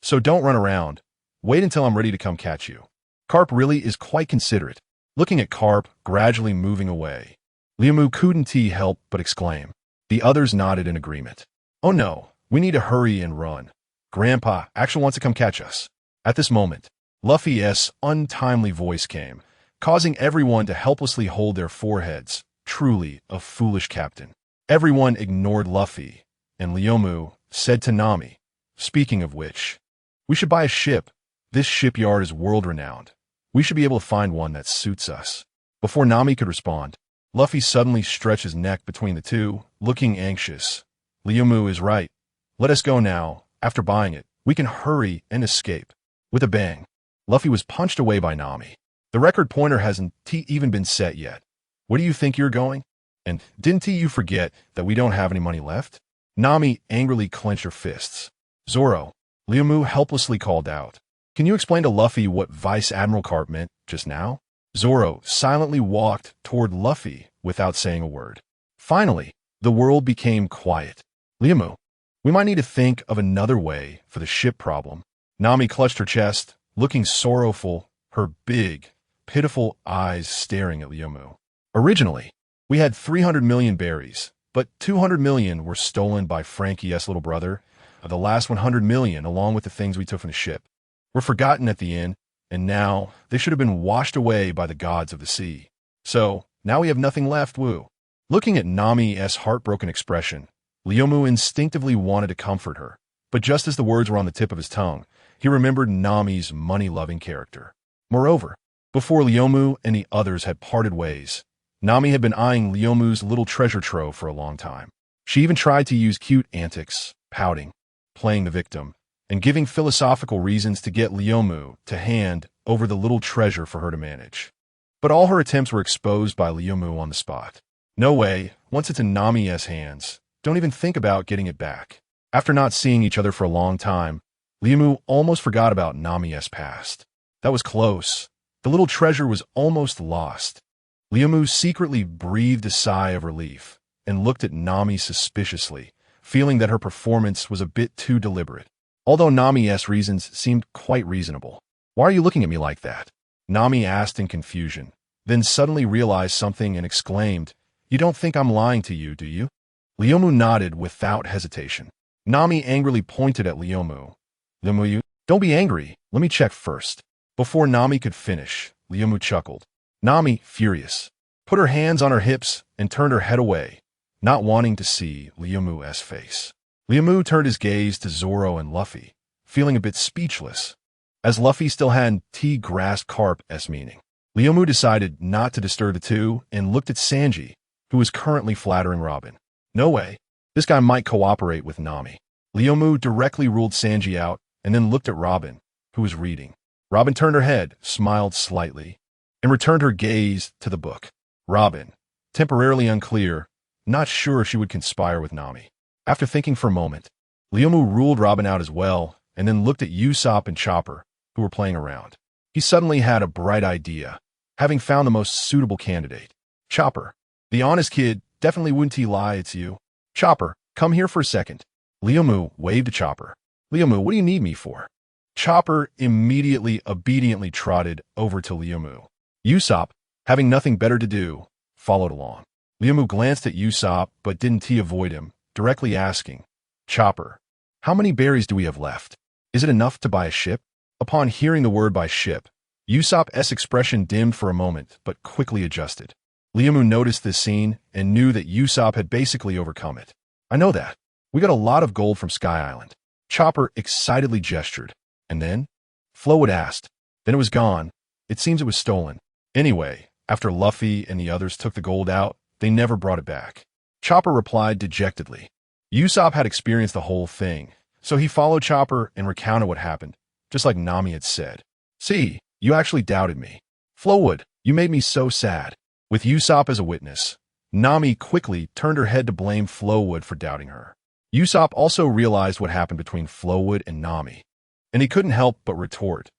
[SPEAKER 1] So don't run around. Wait until I'm ready to come catch you." Karp really is quite considerate, looking at Karp gradually moving away. Liamu couldn't help but exclaim. The others nodded in agreement. "Oh no, we need to hurry and run. Grandpa actually wants to come catch us." At this moment, Luffy's untimely voice came, causing everyone to helplessly hold their foreheads. Truly a foolish captain. Everyone ignored Luffy, and Liamu said to Nami, "Speaking of which, we should buy a ship. This shipyard is world-renowned. We should be able to find one that suits us." Before Nami could respond, Luffy suddenly stretched his neck between the two, looking anxious. "Liamu is right. Let us go now. After buying it, we can hurry and escape." With a bang, Luffy was punched away by Nami. "The record pointer hasn't even been set yet. Where do you think you're going? And didn't you forget that we don't have any money left?" Nami angrily clenched her fists. "Zoro," Liamu helplessly called out. "Can you explain to Luffy what Vice Admiral Karp meant just now?" Zoro silently walked toward Luffy without saying a word. Finally, the world became quiet. "Liamu, we might need to think of another way for the ship problem." Nami clutched her chest, looking sorrowful, her big, pitiful eyes staring at Liamu. "Originally, we had 300 million berries, but 200 million were stolen by Frankie's little brother. The last 100 million, along with the things we took from the ship, were forgotten at the inn, and now they should have been washed away by the gods of the sea. So, now we have nothing left, woo." Looking at Nami's heartbroken expression, Liamu instinctively wanted to comfort her, but just as the words were on the tip of his tongue, he remembered Nami's money-loving character. Moreover, before Liamu and the others had parted ways, Nami had been eyeing Liamu's little treasure trove for a long time. She even tried to use cute antics, pouting, playing the victim, and giving philosophical reasons to get Liamu to hand over the little treasure for her to manage. But all her attempts were exposed by Liamu on the spot. "No way, once it's in Nami's hands, don't even think about getting it back." After not seeing each other for a long time, Liamu almost forgot about Nami's past. That was close. The little treasure was almost lost. Liamu secretly breathed a sigh of relief and looked at Nami suspiciously, feeling that her performance was a bit too deliberate. Although Nami's reasons seemed quite reasonable. "Why are you looking at me like that?" Nami asked in confusion, then suddenly realized something and exclaimed, "You don't think I'm lying to you, do you?" Liamu nodded without hesitation. Nami angrily pointed at Liamu. "Liamu, don't be angry. Let me check first." Before Nami could finish, Liamu chuckled. Nami, furious, put her hands on her hips and turned her head away, not wanting to see Liamu's face. Liamu turned his gaze to Zoro and Luffy, feeling a bit speechless. As Luffy still hadn't grasped Karp's meaning, Liamu decided not to disturb the two and looked at Sanji, who was currently flattering Robin. No way. This guy might cooperate with Nami. Liamu directly ruled Sanji out and then looked at Robin, who was reading. Robin turned her head, smiled slightly, and returned her gaze to the book. Robin, temporarily unclear, not sure if she would conspire with Nami. After thinking for a moment, Liamu ruled Robin out as well and then looked at Usopp and Chopper, who were playing around. He suddenly had a bright idea, having found the most suitable candidate. "Chopper, the honest kid, definitely wouldn't lie, it's you. Chopper, come here for a second." Liamu waved to Chopper. "Liamu, what do you need me for?" Chopper immediately obediently trotted over to Liamu. Usopp, having nothing better to do, followed along. Liamu glanced at Usopp but didn't avoid him, directly asking, "Chopper, how many berries do we have left? Is it enough to buy a ship?" Upon hearing the word "buy ship," Usopp's expression dimmed for a moment but quickly adjusted. Liamu noticed this scene and knew that Usopp had basically overcome it. "I know that. We got a lot of gold from Sky Island." Chopper excitedly gestured. "And then?" Flowwood asked. "Then it was gone. It seems it was stolen. Anyway, after Luffy and the others took the gold out, they never brought it back." Chopper replied dejectedly. Usopp had experienced the whole thing, so he followed Chopper and recounted what happened, just like Nami had said. "See, you actually doubted me. Flowwood, you made me so sad." With Usopp as a witness, Nami quickly turned her head to blame Flowwood for doubting her. Usopp also realized what happened between Flowwood and Nami, and he couldn't help but retort,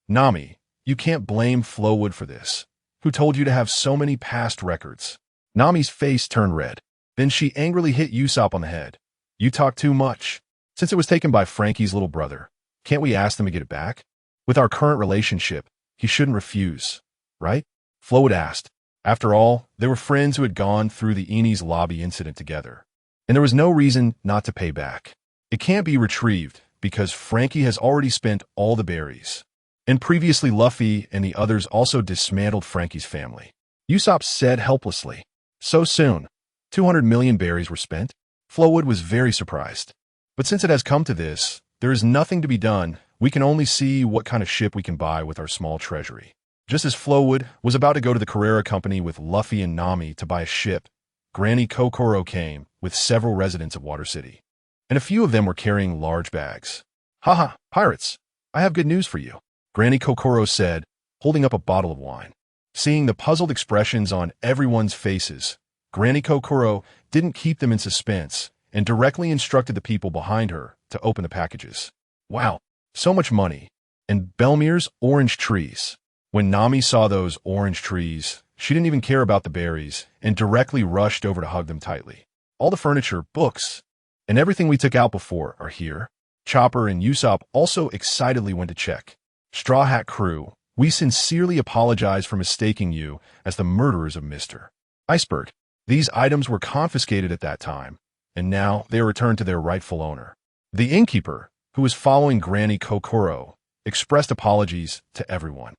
[SPEAKER 1] "Nami, you can't blame Flowwood for this. Who told you to have so many past records?" Nami's face turned red. Then she angrily hit Usopp on the head. You talk too much. Since it was taken by Frankie's little brother, can't we ask them to get it back? With our current relationship, he shouldn't refuse, right? Flowood asked. After all, they were friends who had gone through the Enies Lobby incident together, and there was no reason not to pay back. It can't be retrieved because Frankie has already spent all the berries. And previously Luffy and the others also dismantled Frankie's family. Usopp said helplessly. So soon, 200 million berries were spent? Flowood was very surprised. But since it has come to this, there is nothing to be done. We can only see what kind of ship we can buy with our small treasury. Just as Flowood was about to go to the Carrera Company with Luffy and Nami to buy a ship, Granny Kokoro came with several residents of Water City. And a few of them were carrying large bags. Haha, pirates, I have good news for you, Granny Kokoro said, holding up a bottle of wine. Seeing the puzzled expressions on everyone's faces, Granny Kokoro didn't keep them in suspense and directly instructed the people behind her to open the packages. Wow, so much money. And Belmir's orange trees. When Nami saw those orange trees, she didn't even care about the berries and directly rushed over to hug them tightly. All the furniture, books, and everything we took out before are here. Chopper and Usopp also excitedly went to check. Straw Hat Crew, we sincerely apologize for mistaking you as the murderers of Mr. Iceberg. These items were confiscated at that time, and now they are returned to their rightful owner. The innkeeper, who was following Granny Kokoro, expressed apologies to everyone.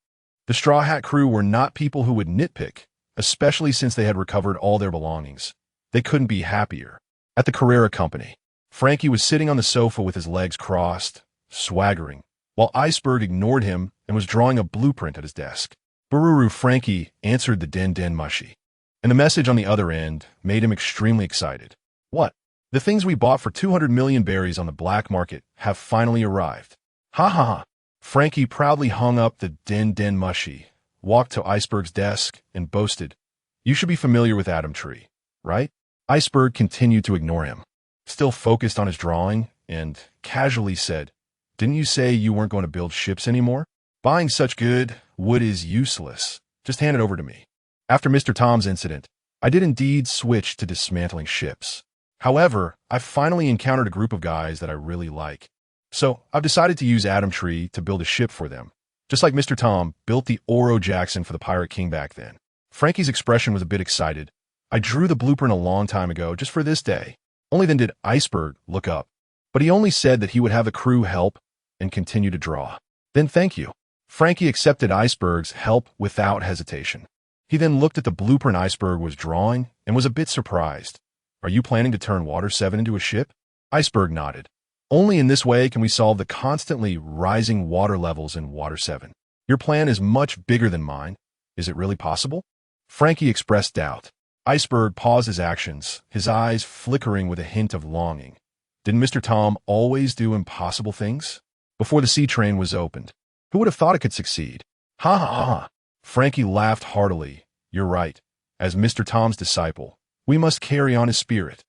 [SPEAKER 1] The Straw Hat Crew were not people who would nitpick, especially since they had recovered all their belongings. They couldn't be happier. At the Carrera Company, Frankie was sitting on the sofa with his legs crossed, swaggering, while Iceberg ignored him and was drawing a blueprint at his desk. Bururu Frankie answered the Den Den Mushi, and the message on the other end made him extremely excited. What? The things we bought for 200 million berries on the black market have finally arrived. Ha ha ha. Frankie proudly hung up the Den Den Mushi, walked to Iceberg's desk, and boasted, You should be familiar with Adam Tree, right? Iceberg continued to ignore him, still focused on his drawing, and casually said, Didn't you say you weren't going to build ships anymore? Buying such good wood is useless. Just hand it over to me. After Mr. Tom's incident, I did indeed switch to dismantling ships. However, I finally encountered a group of guys that I really like. So I've decided to use Adam Tree to build a ship for them, just like Mr. Tom built the Oro Jackson for the Pirate King back then. Frankie's expression was a bit excited. I drew the blueprint a long time ago just for this day. Only then did Iceberg look up, but he only said that he would have the crew help and continue to draw. Then thank you. Frankie accepted Iceberg's help without hesitation. He then looked at the blueprint Iceberg was drawing and was a bit surprised. Are you planning to turn Water 7 into a ship? Iceberg nodded. Only in this way can we solve the constantly rising water levels in Water 7. Your plan is much bigger than mine. Is it really possible? Frankie expressed doubt. Iceberg paused his actions, his eyes flickering with a hint of longing. Didn't Mr. Tom always do impossible things? Before the sea train was opened, who would have thought it could succeed? Ha ha ha. Frankie laughed heartily. You're right. As Mr. Tom's disciple, we must carry on his spirit.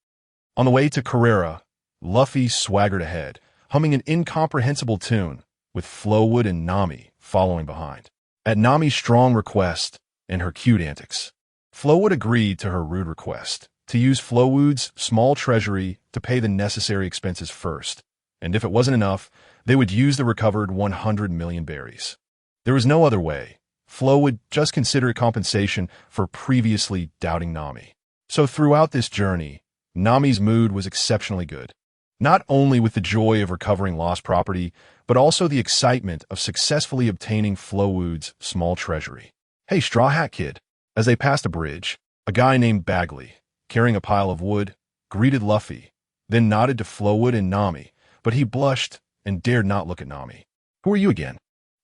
[SPEAKER 1] On the way to Carrera, Luffy swaggered ahead, humming an incomprehensible tune, with Flowood and Nami following behind. At Nami's strong request and her cute antics, Flowood agreed to her rude request to use Flowood's small treasury to pay the necessary expenses first, and if it wasn't enough, they would use the recovered 100 million berries. There was no other way. Flo would just consider it compensation for previously doubting Nami. So throughout this journey, Nami's mood was exceptionally good. Not only with the joy of recovering lost property, but also the excitement of successfully obtaining Flowood's small treasury. Hey, Straw Hat Kid. As they passed a bridge, a guy named Bagley, carrying a pile of wood, greeted Luffy, then nodded to Flowood and Nami, but he blushed and dared not look at Nami. Who are you again?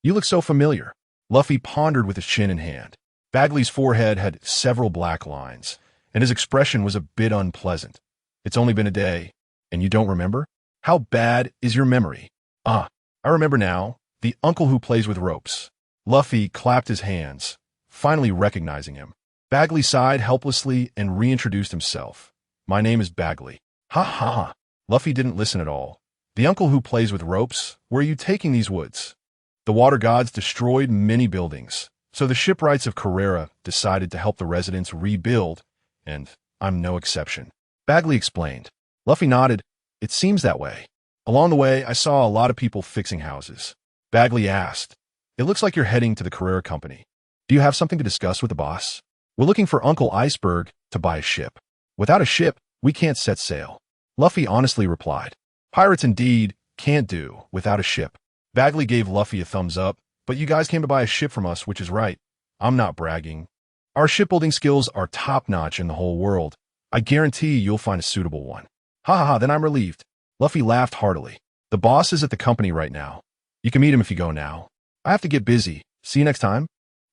[SPEAKER 1] You look so familiar. Luffy pondered with his chin in hand. Bagley's forehead had several black lines, and his expression was a bit unpleasant. It's only been a day, and you don't remember? How bad is your memory? Ah, I remember now. The uncle who plays with ropes. Luffy clapped his hands, finally recognizing him. Bagley sighed helplessly and reintroduced himself. My name is Bagley. Ha ha ha. Luffy didn't listen at all. The uncle who plays with ropes, where are you taking these woods? The water gods destroyed many buildings, so the shipwrights of Carrera decided to help the residents rebuild and I'm no exception. Bagley explained. Luffy nodded. It seems that way. Along the way, I saw a lot of people fixing houses. Bagley asked, it looks like you're heading to the Carrera Company. Do you have something to discuss with the boss? We're looking for Uncle Iceberg to buy a ship. Without a ship, we can't set sail. Luffy honestly replied. Pirates indeed can't do without a ship. Bagley gave Luffy a thumbs up, but you guys came to buy a ship from us, which is right. I'm not bragging. Our shipbuilding skills are top-notch in the whole world. I guarantee you'll find a suitable one. Ha ha ha, then I'm relieved. Luffy laughed heartily. The boss is at the company right now. You can meet him if you go now. I have to get busy. See you next time.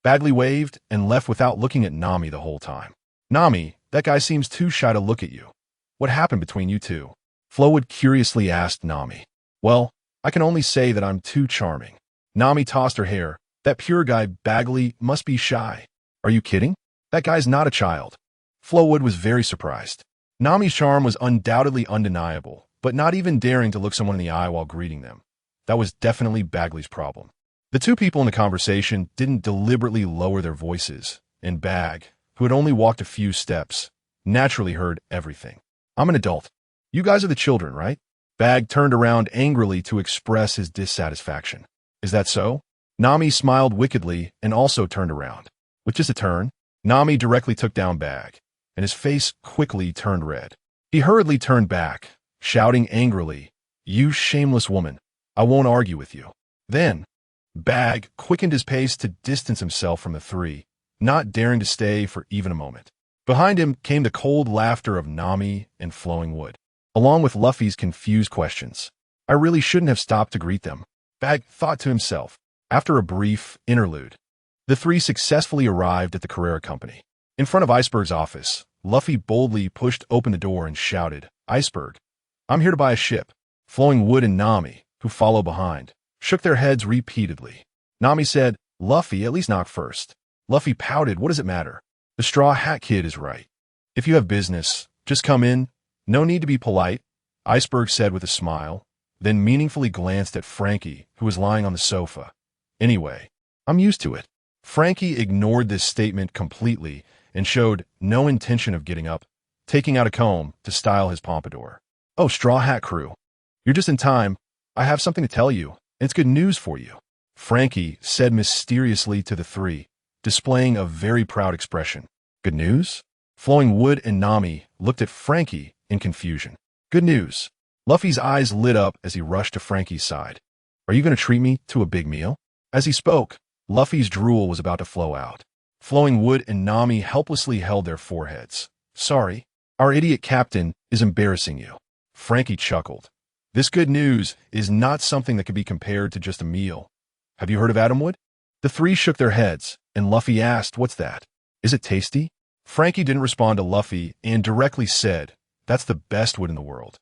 [SPEAKER 1] Bagley waved and left without looking at Nami the whole time. Nami, that guy seems too shy to look at you. What happened between you two? Flowwood curiously asked Nami. Well, I can only say that I'm too charming. Nami tossed her hair. That pure guy Bagley must be shy. Are you kidding? That guy's not a child. Flowwood was very surprised. Nami's charm was undoubtedly undeniable, but not even daring to look someone in the eye while greeting them. That was definitely Bagley's problem. The two people in the conversation didn't deliberately lower their voices, and Bag, who had only walked a few steps, naturally heard everything. I'm an adult. You guys are the children, right? Bag turned around angrily to express his dissatisfaction. Is that so? Nami smiled wickedly and also turned around. With just a turn, Nami directly took down Bag, and his face quickly turned red. He hurriedly turned back, shouting angrily, You shameless woman, I won't argue with you. Then, Bag quickened his pace to distance himself from the three, not daring to stay for even a moment. Behind him came the cold laughter of Nami and Flowing Wood, along with Luffy's confused questions. I really shouldn't have stopped to greet them, Bag thought to himself. After a brief interlude, the three successfully arrived at the Carrera Company. In front of Iceberg's office, Luffy boldly pushed open the door and shouted, Iceberg, I'm here to buy a ship. Flowing Wood and Nami, who follow behind, shook their heads repeatedly. Nami said, Luffy, at least knock first. Luffy pouted, what does it matter? The Straw Hat Kid is right. If you have business, just come in. No need to be polite, Iceberg said with a smile, then meaningfully glanced at Frankie, who was lying on the sofa. Anyway, I'm used to it. Frankie ignored this statement completely and showed no intention of getting up, taking out a comb to style his pompadour. Oh, Straw Hat Crew, you're just in time. I have something to tell you, and it's good news for you, Frankie said mysteriously to the three, displaying a very proud expression. Good news? Flowing Wood and Nami looked at Frankie in confusion. Good news. Luffy's eyes lit up as he rushed to Frankie's side. Are you going to treat me to a big meal? As he spoke, Luffy's drool was about to flow out. Flowing Wood and Nami helplessly held their foreheads. Sorry, our idiot captain is embarrassing you. Frankie chuckled. This good news is not something that can be compared to just a meal. Have you heard of Atomwood? The three shook their heads, and Luffy asked, what's that? Is it tasty? Frankie didn't respond to Luffy and directly said, that's the best wood in the world.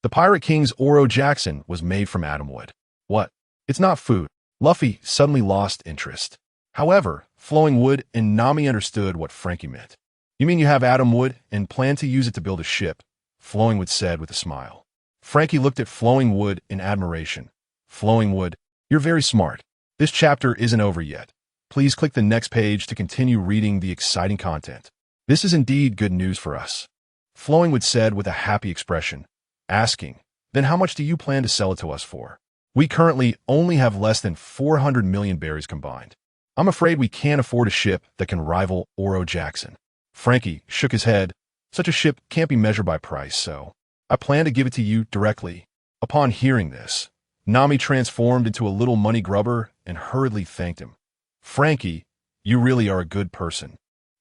[SPEAKER 1] The Pirate King's Oro Jackson was made from Atomwood. What? It's not food. Luffy suddenly lost interest. However, Flowing Wood and Nami understood what Frankie meant. You mean you have Atomwood and plan to use it to build a ship? Flowing Wood said with a smile. Frankie looked at Flowing Wood in admiration. Flowing Wood, you're very smart. This chapter isn't over yet. Please click the next page to continue reading the exciting content. This is indeed good news for us. Flowing Wood said with a happy expression, asking, then how much do you plan to sell it to us for? We currently only have less than 400 million berries combined. I'm afraid we can't afford a ship that can rival Oro Jackson. Frankie shook his head. Such a ship can't be measured by price, so I plan to give it to you directly. Upon hearing this, Nami transformed into a little money grubber and hurriedly thanked him. Frankie, you really are a good person.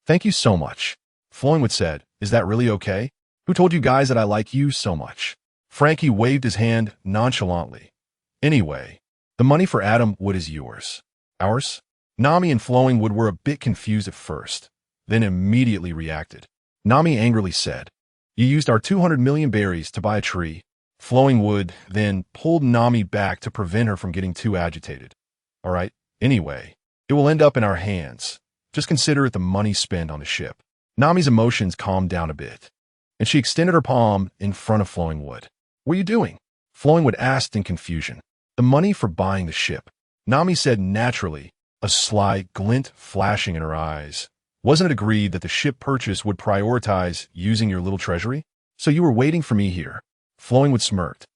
[SPEAKER 1] Thank you so much. Flowing Wood said, is that really okay? Who told you guys that I like you so much? Frankie waved his hand nonchalantly. Anyway, the money for Atomwood is yours. Ours? Nami and Flowing Wood were a bit confused at first, then immediately reacted. Nami angrily said, you used our 200 million berries to buy a tree. Flowing Wood then pulled Nami back to prevent her from getting too agitated. All right, anyway, it will end up in our hands. Just consider it the money spent on the ship. Nami's emotions calmed down a bit, and she extended her palm in front of Flowing Wood. What are you doing? Flowing Wood asked in confusion. The money for buying the ship. Nami said naturally, a sly glint flashing in her eyes. Wasn't it agreed that the ship purchase would prioritize using your little treasury? So you were waiting for me here. Flowing would smirked.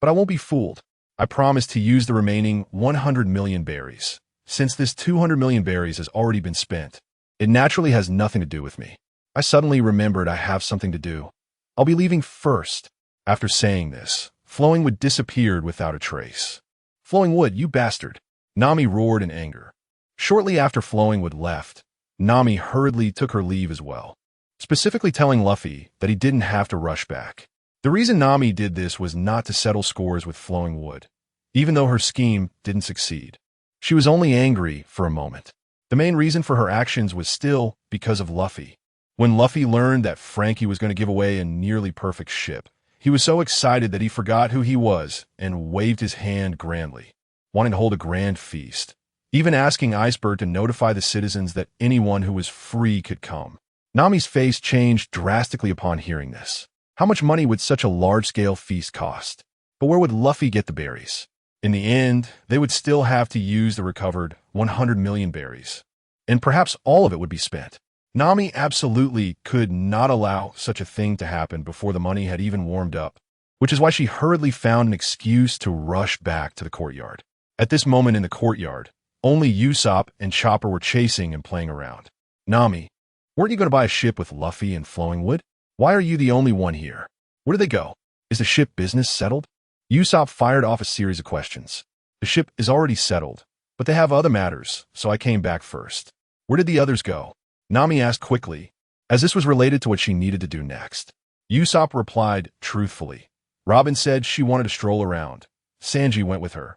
[SPEAKER 1] But I won't be fooled. I promise to use the remaining 100 million berries. Since this 200 million berries has already been spent, it naturally has nothing to do with me. I suddenly remembered I have something to do. I'll be leaving first. After saying this, Flowing Wood disappeared without a trace. Flowing Wood, you bastard! Nami roared in anger. Shortly after Flowing Wood left, Nami hurriedly took her leave as well, specifically telling Luffy that he didn't have to rush back. The reason Nami did this was not to settle scores with Flowing Wood, even though her scheme didn't succeed. She was only angry for a moment. The main reason for her actions was still because of Luffy. When Luffy learned that Frankie was going to give away a nearly perfect ship, he was so excited that he forgot who he was and waved his hand grandly, wanting to hold a grand feast, even asking Iceberg to notify the citizens that anyone who was free could come. Nami's face changed drastically upon hearing this. How much money would such a large-scale feast cost? But where would Luffy get the berries? In the end, they would still have to use the recovered 100 million berries, and perhaps all of it would be spent. Nami absolutely could not allow such a thing to happen before the money had even warmed up, which is why she hurriedly found an excuse to rush back to the courtyard. At this moment in the courtyard, only Usopp and Chopper were chasing and playing around. Nami, weren't you going to buy a ship with Luffy and Flowing Wood? Why are you the only one here? Where do they go? Is the ship business settled? Usopp fired off a series of questions. The ship is already settled, but they have other matters, so I came back first. Where did the others go? Nami asked quickly, as this was related to what she needed to do next. Usopp replied truthfully. Robin said she wanted to stroll around. Sanji went with her.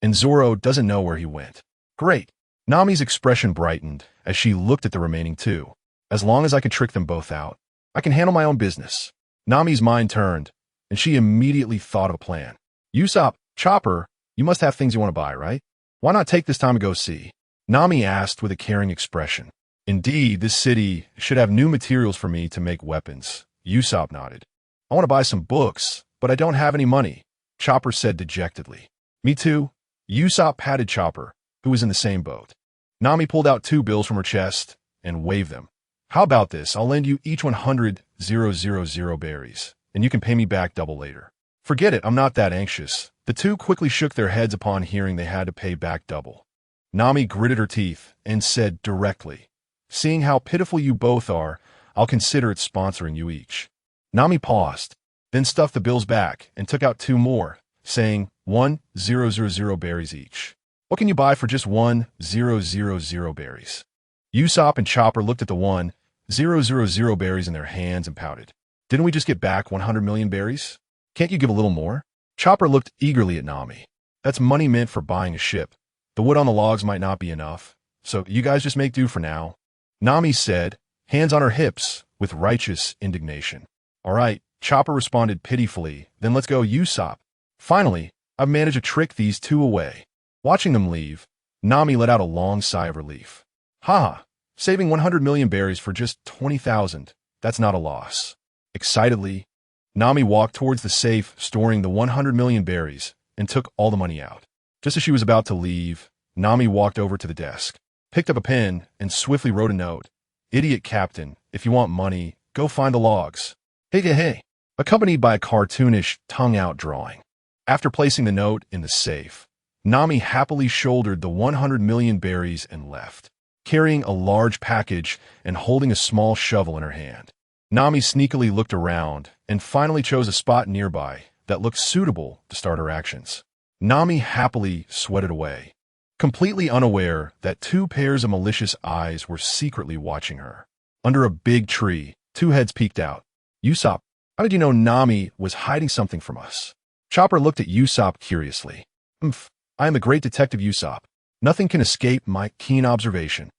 [SPEAKER 1] And Zoro doesn't know where he went. Great. Nami's expression brightened as she looked at the remaining two. As long as I can trick them both out, I can handle my own business. Nami's mind turned, and she immediately thought of a plan. Usopp, Chopper, you must have things you want to buy, right? Why not take this time to go see? Nami asked with a caring expression. Indeed, this city should have new materials for me to make weapons. Usopp nodded. I want to buy some books, but I don't have any money, Chopper said dejectedly. Me too. Usopp patted Chopper, who was in the same boat. Nami pulled out 2 bills from her chest and waved them. How about this? I'll lend you each 100,000 berries, and you can pay me back double later. Forget it, I'm not that anxious. The two quickly shook their heads upon hearing they had to pay back double. Nami gritted her teeth and said directly, seeing how pitiful you both are, I'll consider it sponsoring you each. Nami paused, then stuffed the bills back and took out 2 more, saying 1,000 berries each. What can you buy for just 1,000 berries? Usopp and Chopper looked at the 1,000 berries in their hands and pouted. Didn't we just get back 100 million berries? Can't you give a little more? Chopper looked eagerly at Nami. That's money meant for buying a ship. The wood on the logs might not be enough, so you guys just make do for now. Nami said, hands on her hips, with righteous indignation. All right, Chopper responded pitifully, then let's go, Usopp. Finally, I've managed to trick these 2 away. Watching them leave, Nami let out a long sigh of relief. Haha, saving 100 million berries for just 20,000, that's not a loss. Excitedly, Nami walked towards the safe storing the 100 million berries and took all the money out. Just as she was about to leave, Nami walked over to the desk, picked up a pen, and swiftly wrote a note. Idiot Captain, if you want money, go find the logs. Hey, accompanied by a cartoonish, tongue-out drawing. After placing the note in the safe, Nami happily shouldered the 100 million berries and left, carrying a large package and holding a small shovel in her hand. Nami sneakily looked around and finally chose a spot nearby that looked suitable to start her actions. Nami happily sweated away, completely unaware that 2 pairs of malicious eyes were secretly watching her. Under a big tree, 2 heads peeked out. Usopp, how did you know Nami was hiding something from us? Chopper looked at Usopp curiously. I am the great detective Usopp. Nothing can escape my keen observation.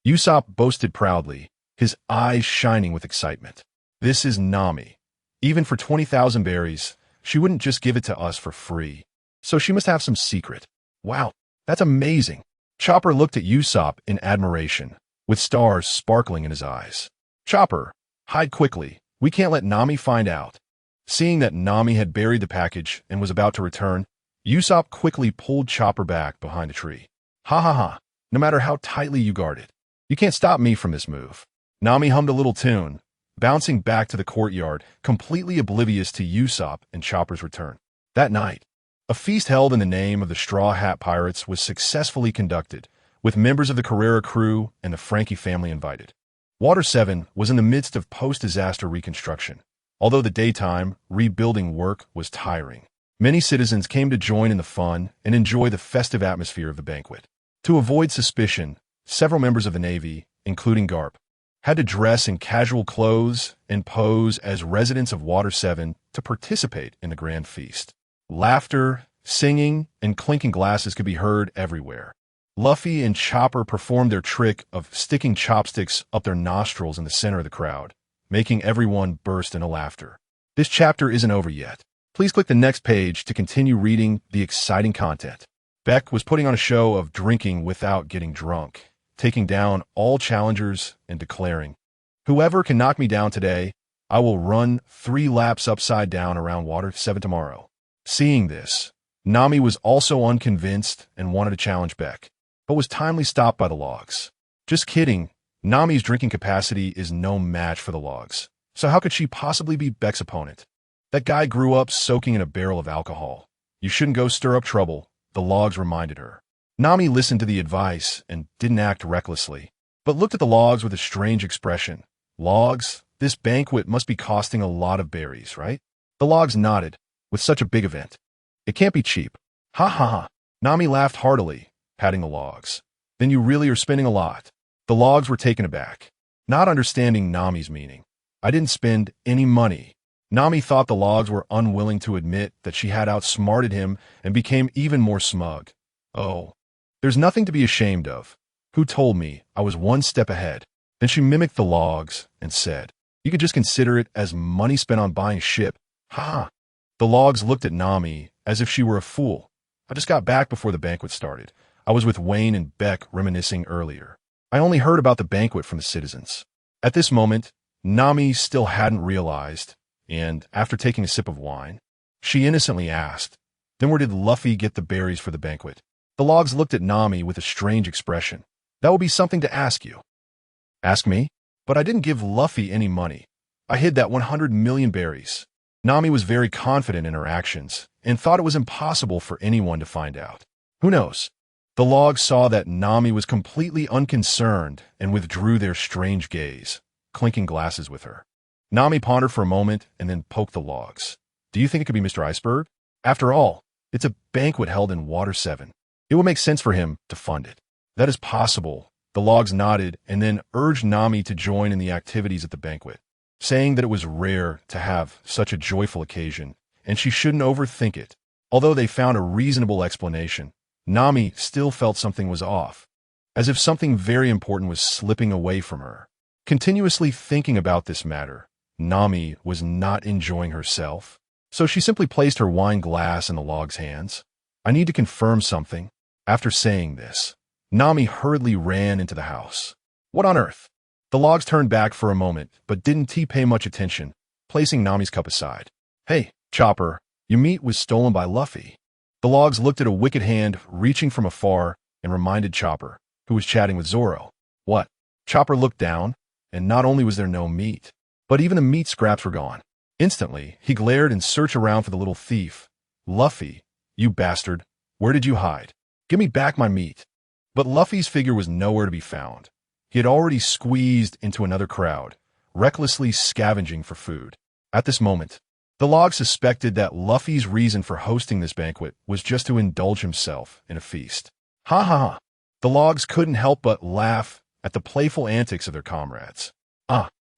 [SPEAKER 1] Usopp boasted proudly, his eyes shining with excitement. This is Nami. Even for 20,000 berries, she wouldn't just give it to us for free. So she must have some secret. Wow, that's amazing. Chopper looked at Usopp in admiration, with stars sparkling in his eyes. Chopper, hide quickly. We can't let Nami find out. Seeing that Nami had buried the package and was about to return, Usopp quickly pulled Chopper back behind a tree. Ha. No matter how tightly you guard it, you can't stop me from this move. Nami hummed a little tune, bouncing back to the courtyard, completely oblivious to Usopp and Chopper's return. That night, a feast held in the name of the Straw Hat Pirates was successfully conducted, with members of the Carrera crew and the Frankie family invited. Water 7 was in the midst of post-disaster reconstruction, although the daytime, rebuilding work was tiring. Many citizens came to join in the fun and enjoy the festive atmosphere of the banquet. To avoid suspicion, several members of the Navy, including Karp, had to dress in casual clothes and pose as residents of Water 7 to participate in the grand feast. Laughter, singing, and clinking glasses could be heard everywhere. Luffy and Chopper performed their trick of sticking chopsticks up their nostrils in the center of the crowd, making everyone burst into laughter. This chapter isn't over yet. Please click the next page to continue reading the exciting content. Beck was putting on a show of drinking without getting drunk, taking down all challengers and declaring, "Whoever can knock me down today, I will run 3 laps upside down around Water 7 tomorrow." Seeing this, Nami was also unconvinced and wanted to challenge Beck, but was timely stopped by the logs. Just kidding, Nami's drinking capacity is no match for the logs, so how could she possibly be Beck's opponent? That guy grew up soaking in a barrel of alcohol. You shouldn't go stir up trouble, the logs reminded her. Nami listened to the advice and didn't act recklessly, but looked at the logs with a strange expression. Logs, this banquet must be costing a lot of berries, right? The logs nodded. With such a big event, it can't be cheap. Ha ha ha. Nami laughed heartily, patting the logs. Then you really are spending a lot. The logs were taken aback, not understanding Nami's meaning. I didn't spend any money. Nami thought the logs were unwilling to admit that she had outsmarted him and became even more smug. Oh, there's nothing to be ashamed of. Who told me I was one step ahead? Then she mimicked the logs and said, "You could just consider it as money spent on buying a ship." Ha ha. The logs looked at Nami as if she were a fool. I just got back before the banquet started. I was with Wayne and Beck reminiscing earlier. I only heard about the banquet from the citizens. At this moment, Nami still hadn't realized, and after taking a sip of wine, she innocently asked, "Then where did Luffy get the berries for the banquet?" The logs looked at Nami with a strange expression. "That will be something to ask you." "Ask me?" "But I didn't give Luffy any money. I hid that 100 million berries." Nami was very confident in her actions and thought it was impossible for anyone to find out. Who knows? The logs saw that Nami was completely unconcerned and withdrew their strange gaze, clinking glasses with her. Nami pondered for a moment and then poked the logs. "Do you think it could be Mr. Iceberg? After all, it's a banquet held in Water 7. It would make sense for him to fund it." "That is possible." The logs nodded and then urged Nami to join in the activities at the banquet, saying that it was rare to have such a joyful occasion, and she shouldn't overthink it. Although they found a reasonable explanation, Nami still felt something was off, as if something very important was slipping away from her. Continuously thinking about this matter, Nami was not enjoying herself, so she simply placed her wine glass in the log's hands. "I need to confirm something." After saying this, Nami hurriedly ran into the house. "What on earth?" The logs turned back for a moment, but didn't pay much attention, placing Nami's cup aside. "Hey, Chopper, your meat was stolen by Luffy." The logs looked at a wicked hand reaching from afar and reminded Chopper, who was chatting with Zoro. "What?" Chopper looked down, and not only was there no meat, but even the meat scraps were gone. Instantly, he glared and searched around for the little thief. "Luffy, you bastard, where did you hide? Give me back my meat." But Luffy's figure was nowhere to be found. He had already squeezed into another crowd, recklessly scavenging for food. At this moment, the log suspected that Luffy's reason for hosting this banquet was just to indulge himself in a feast. Ha ha ha! The logs couldn't help but laugh at the playful antics of their comrades.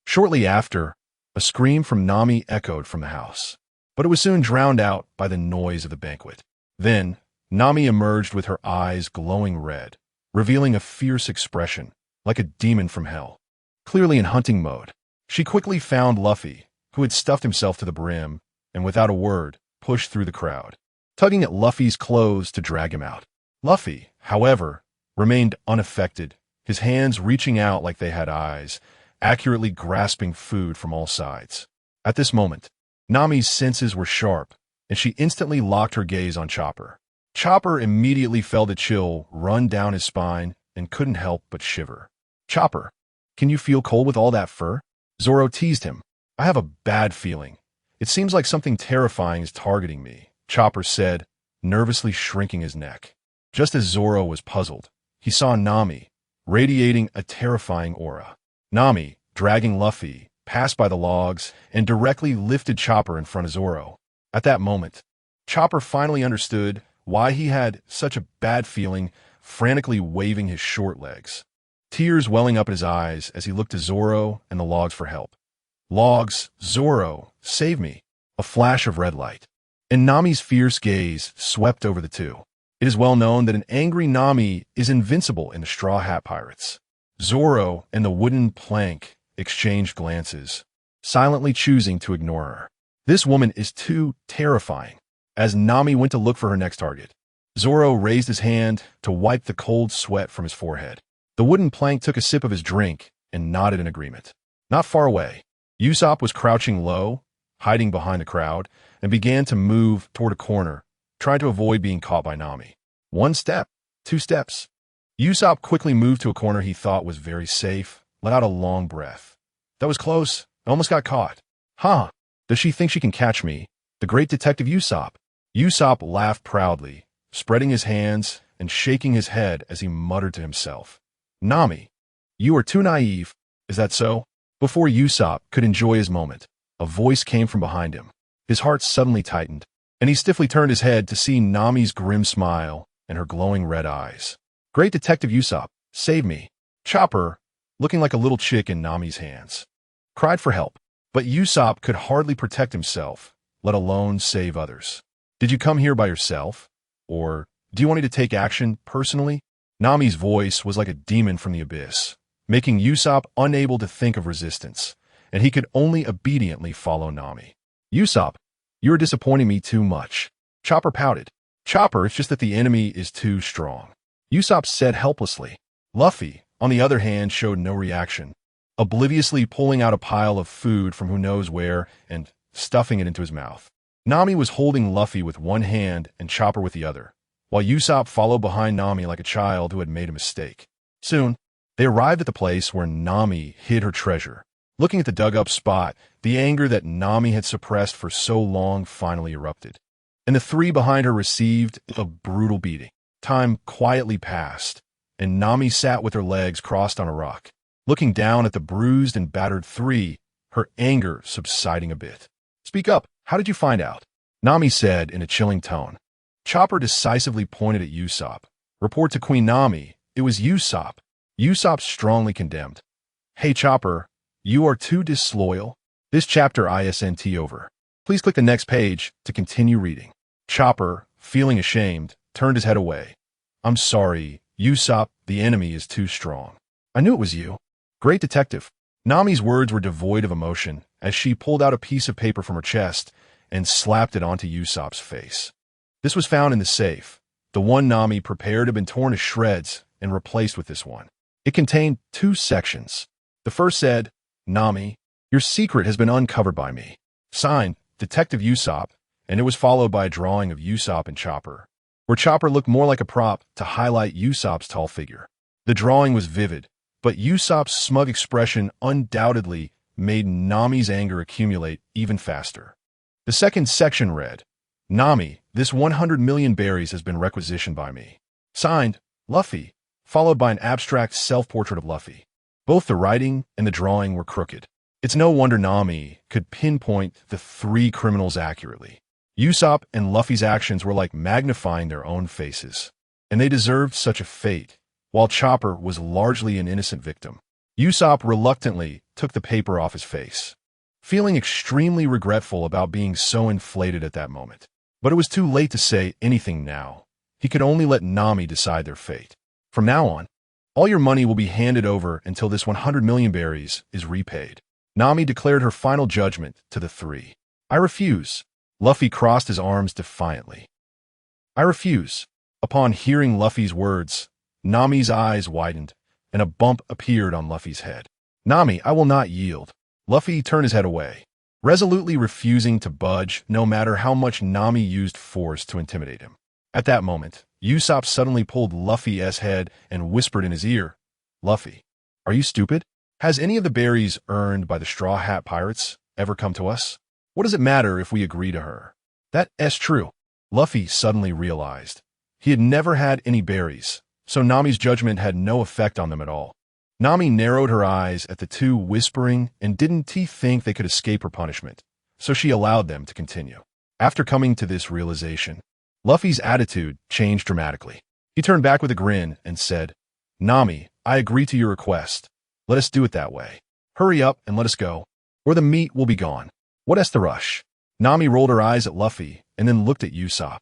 [SPEAKER 1] Shortly after, a scream from Nami echoed from the house, but it was soon drowned out by the noise of the banquet. Then, Nami emerged with her eyes glowing red, revealing a fierce expression, like a demon from hell. Clearly in hunting mode, she quickly found Luffy, who had stuffed himself to the brim, and without a word, pushed through the crowd, tugging at Luffy's clothes to drag him out. Luffy, however, remained unaffected, his hands reaching out like they had eyes, accurately grasping food from all sides. At this moment, Nami's senses were sharp, and she instantly locked her gaze on Chopper. Chopper immediately felt a chill run down his spine and couldn't help but shiver. "Chopper, Can you feel cold with all that fur? Zoro teased him. I have a bad feeling. It seems like something terrifying is targeting me, Chopper said, nervously shrinking his neck. Just as Zoro was puzzled, he saw Nami, radiating a terrifying aura. Nami, dragging Luffy, passed by the logs and directly lifted Chopper in front of Zoro. At that moment, Chopper finally understood why he had such a bad feeling, frantically waving his short legs. Tears welling up in his eyes as he looked to Zoro and the logs for help. Logs, Zoro, save me. A flash of red light. And Nami's fierce gaze swept over the two. It is well known that an angry Nami is invincible in the Straw Hat Pirates. Zoro and the wooden plank exchanged glances, silently choosing to ignore her. This woman is too terrifying. As Nami went to look for her next target, Zoro raised his hand to wipe the cold sweat from his forehead. The wooden plank took a sip of his drink and nodded in agreement. Not far away, Usopp was crouching low, hiding behind the crowd, and began to move toward a corner, trying to avoid being caught by Nami. 1 step, 2 steps. Usopp quickly moved to a corner he thought was very safe, let out a long breath. That was close. I almost got caught. Huh? Does she think she can catch me? The great detective Usopp. Usopp laughed proudly, spreading his hands and shaking his head as he muttered to himself. Nami, you are too naive. Is that so? Before Usopp could enjoy his moment, a voice came from behind him. His heart suddenly tightened, and he stiffly turned his head to see Nami's grim smile and her glowing red eyes. Great Detective Usopp, save me. Chopper, looking like a little chick in Nami's hands, cried for help. But Usopp could hardly protect himself, let alone save others. Did you come here by yourself? Or do you want me to take action personally? Nami's voice was like a demon from the abyss, making Usopp unable to think of resistance, and he could only obediently follow Nami. Usopp, you are disappointing me too much. Chopper pouted. Chopper, it's just that the enemy is too strong. Usopp said helplessly. Luffy, on the other hand, showed no reaction, obliviously pulling out a pile of food from who knows where and stuffing it into his mouth. Nami was holding Luffy with one hand and Chopper with the other, while Usopp followed behind Nami like a child who had made a mistake. Soon, they arrived at the place where Nami hid her treasure. Looking at the dug-up spot, the anger that Nami had suppressed for so long finally erupted, and the three behind her received a brutal beating. Time quietly passed, and Nami sat with her legs crossed on a rock, looking down at the bruised and battered three, her anger subsiding a bit. Speak up, how did you find out? Nami said in a chilling tone. Chopper decisively pointed at Usopp. Report to Queen Nami, it was Usopp. Usopp strongly condemned. Hey Chopper, you are too disloyal. This chapter isn't over. Please click the next page to continue reading. Chopper, feeling ashamed, turned his head away. I'm sorry, Usopp, the enemy is too strong. I knew it was you. Great detective. Nami's words were devoid of emotion as she pulled out a piece of paper from her chest and slapped it onto Usopp's face. This was found in the safe. The one Nami prepared had been torn to shreds and replaced with this one. It contained 2 sections. The first said, Nami, your secret has been uncovered by me. Signed, Detective Usopp, and it was followed by a drawing of Usopp and Chopper, where Chopper looked more like a prop to highlight Usopp's tall figure. The drawing was vivid, but Usopp's smug expression undoubtedly made Nami's anger accumulate even faster. The second section read, Nami, this 100 million berries has been requisitioned by me. Signed, Luffy, followed by an abstract self-portrait of Luffy. Both the writing and the drawing were crooked. It's no wonder Nami could pinpoint the 3 criminals accurately. Usopp and Luffy's actions were like magnifying their own faces, and they deserved such a fate, while Chopper was largely an innocent victim. Usopp reluctantly took the paper off his face, feeling extremely regretful about being so inflated at that moment. But it was too late to say anything now. He could only let Nami decide their fate. From now on, all your money will be handed over until this 100 million berries is repaid. Nami declared her final judgment to the 3. I refuse. Luffy crossed his arms defiantly. I refuse. Upon hearing Luffy's words, Nami's eyes widened, and a bump appeared on Luffy's head. Nami, I will not yield. Luffy turned his head away, resolutely refusing to budge no matter how much Nami used force to intimidate him. At that moment, Usopp suddenly pulled Luffy's head and whispered in his ear, Luffy, are you stupid? Has any of the berries earned by the Straw Hat Pirates ever come to us? What does it matter if we agree to her? That's true. Luffy suddenly realized. He had never had any berries, so Nami's judgment had no effect on them at all. Nami narrowed her eyes at the two, whispering, and didn't he think they could escape her punishment, so she allowed them to continue. After coming to this realization, Luffy's attitude changed dramatically. He turned back with a grin and said, "Nami, I agree to your request. Let us do it that way. Hurry up and let us go, or the meat will be gone. What's the rush?" Nami rolled her eyes at Luffy and then looked at Usopp.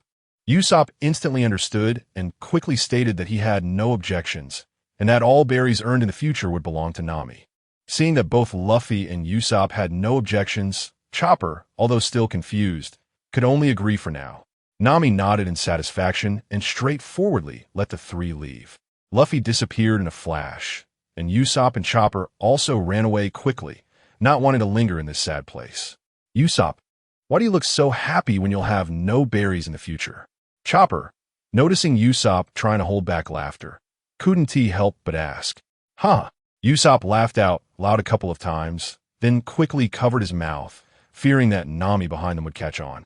[SPEAKER 1] Usopp instantly understood and quickly stated that he had no objections, and that all berries earned in the future would belong to Nami. Seeing that both Luffy and Usopp had no objections, Chopper, although still confused, could only agree for now. Nami nodded in satisfaction and straightforwardly let the three leave. Luffy disappeared in a flash, and Usopp and Chopper also ran away quickly, not wanting to linger in this sad place. Usopp, why do you look so happy when you'll have no berries in the future? Chopper, noticing Usopp trying to hold back laughter, couldn't he help but ask. Huh? Usopp laughed out loud a couple of times, then quickly covered his mouth, fearing that Nami behind them would catch on.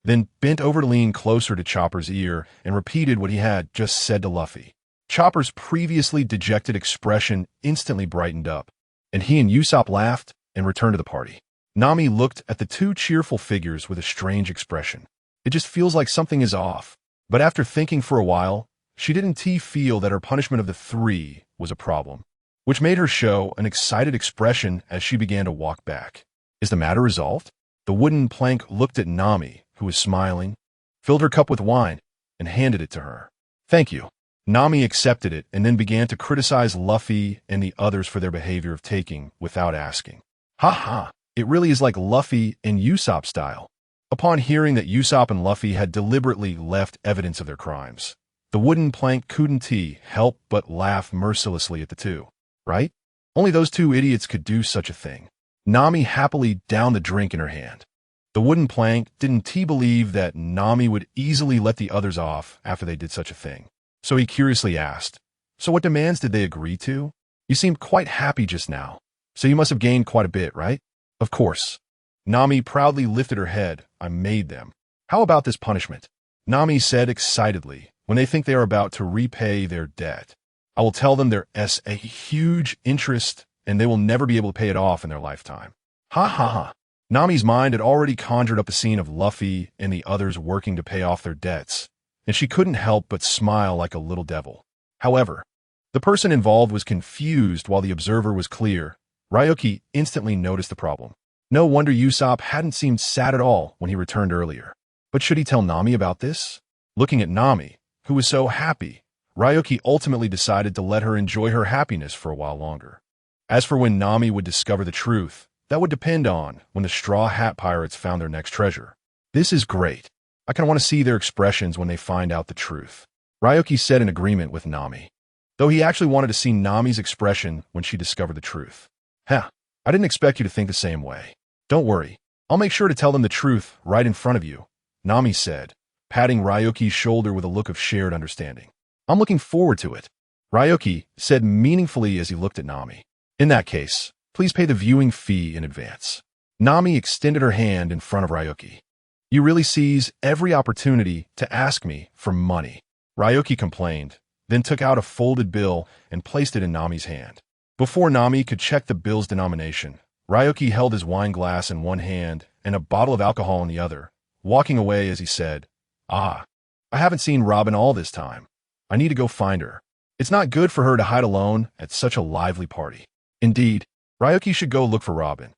[SPEAKER 1] Then bent over to lean closer to Chopper's ear and repeated what he had just said to Luffy. Chopper's previously dejected expression instantly brightened up, and he and Usopp laughed and returned to the party. Nami looked at the two cheerful figures with a strange expression. It just feels like something is off. But after thinking for a while, she didn't feel that her punishment of the three was a problem, which made her show an excited expression as she began to walk back. Is the matter resolved? The wooden plank looked at Nami, who was smiling, filled her cup with wine, and handed it to her. Thank you. Nami accepted it and then began to criticize Luffy and the others for their behavior of taking without asking. Ha ha, it really is like Luffy and Usopp style. Upon hearing that Usopp and Luffy had deliberately left evidence of their crimes, the wooden plank couldn't help but laugh mercilessly at the two. Right? Only those two idiots could do such a thing. Nami happily downed the drink in her hand. The wooden plank didn't believe that Nami would easily let the others off after they did such a thing. So he curiously asked, "So what demands did they agree to? You seemed quite happy just now, so you must have gained quite a bit, right?" "Of course." Nami proudly lifted her head. "I made them." "How about this punishment?" Nami said excitedly, "When they think they are about to repay their debt, I will tell them there's a huge interest and they will never be able to pay it off in their lifetime." Ha ha ha. Nami's mind had already conjured up a scene of Luffy and the others working to pay off their debts, and she couldn't help but smile like a little devil. However, the person involved was confused while the observer was clear. Ryuki instantly noticed the problem. No wonder Usopp hadn't seemed sad at all when he returned earlier. But should he tell Nami about this? Looking at Nami, who was so happy, Ryuki ultimately decided to let her enjoy her happiness for a while longer. As for when Nami would discover the truth, that would depend on when the Straw Hat Pirates found their next treasure. This is great. I kind of want to see their expressions when they find out the truth. Ryuki said in agreement with Nami, though he actually wanted to see Nami's expression when she discovered the truth. Heh, I didn't expect you to think the same way. Don't worry, I'll make sure to tell them the truth right in front of you, Nami said, patting Ryuki's shoulder with a look of shared understanding. I'm looking forward to it, Ryuki said meaningfully as he looked at Nami. In that case, please pay the viewing fee in advance. Nami extended her hand in front of Ryuki. You really seize every opportunity to ask me for money, Ryuki complained, then took out a folded bill and placed it in Nami's hand. Before Nami could check the bill's denomination, Ryuki held his wine glass in one hand and a bottle of alcohol in the other, walking away as he said, I haven't seen Robin all this time. I need to go find her. It's not good for her to hide alone at such a lively party. Indeed, Ryuki should go look for Robin.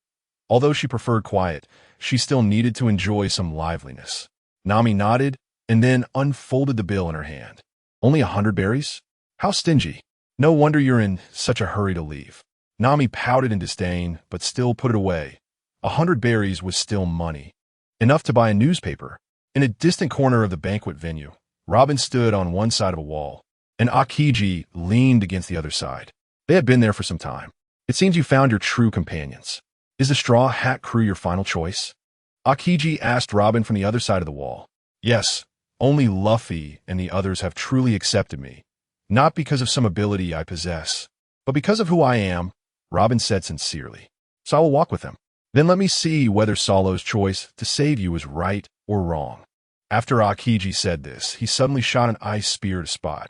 [SPEAKER 1] Although she preferred quiet, she still needed to enjoy some liveliness. Nami nodded and then unfolded the bill in her hand. Only 100 berries? How stingy. No wonder you're in such a hurry to leave. Nami pouted in disdain, but still put it away. 100 berries was still money. Enough to buy a newspaper. In a distant corner of the banquet venue, Robin stood on one side of a wall, and Akiji leaned against the other side. They had been there for some time. It seems you found your true companions. Is the Straw Hat crew your final choice? Akiji asked Robin from the other side of the wall. Yes, only Luffy and the others have truly accepted me. Not because of some ability I possess, but because of who I am, Robin said sincerely. So I will walk with him. Then let me see whether Solo's choice to save you is right or wrong. After Aokiji said this, he suddenly shot an ice spear to Spot.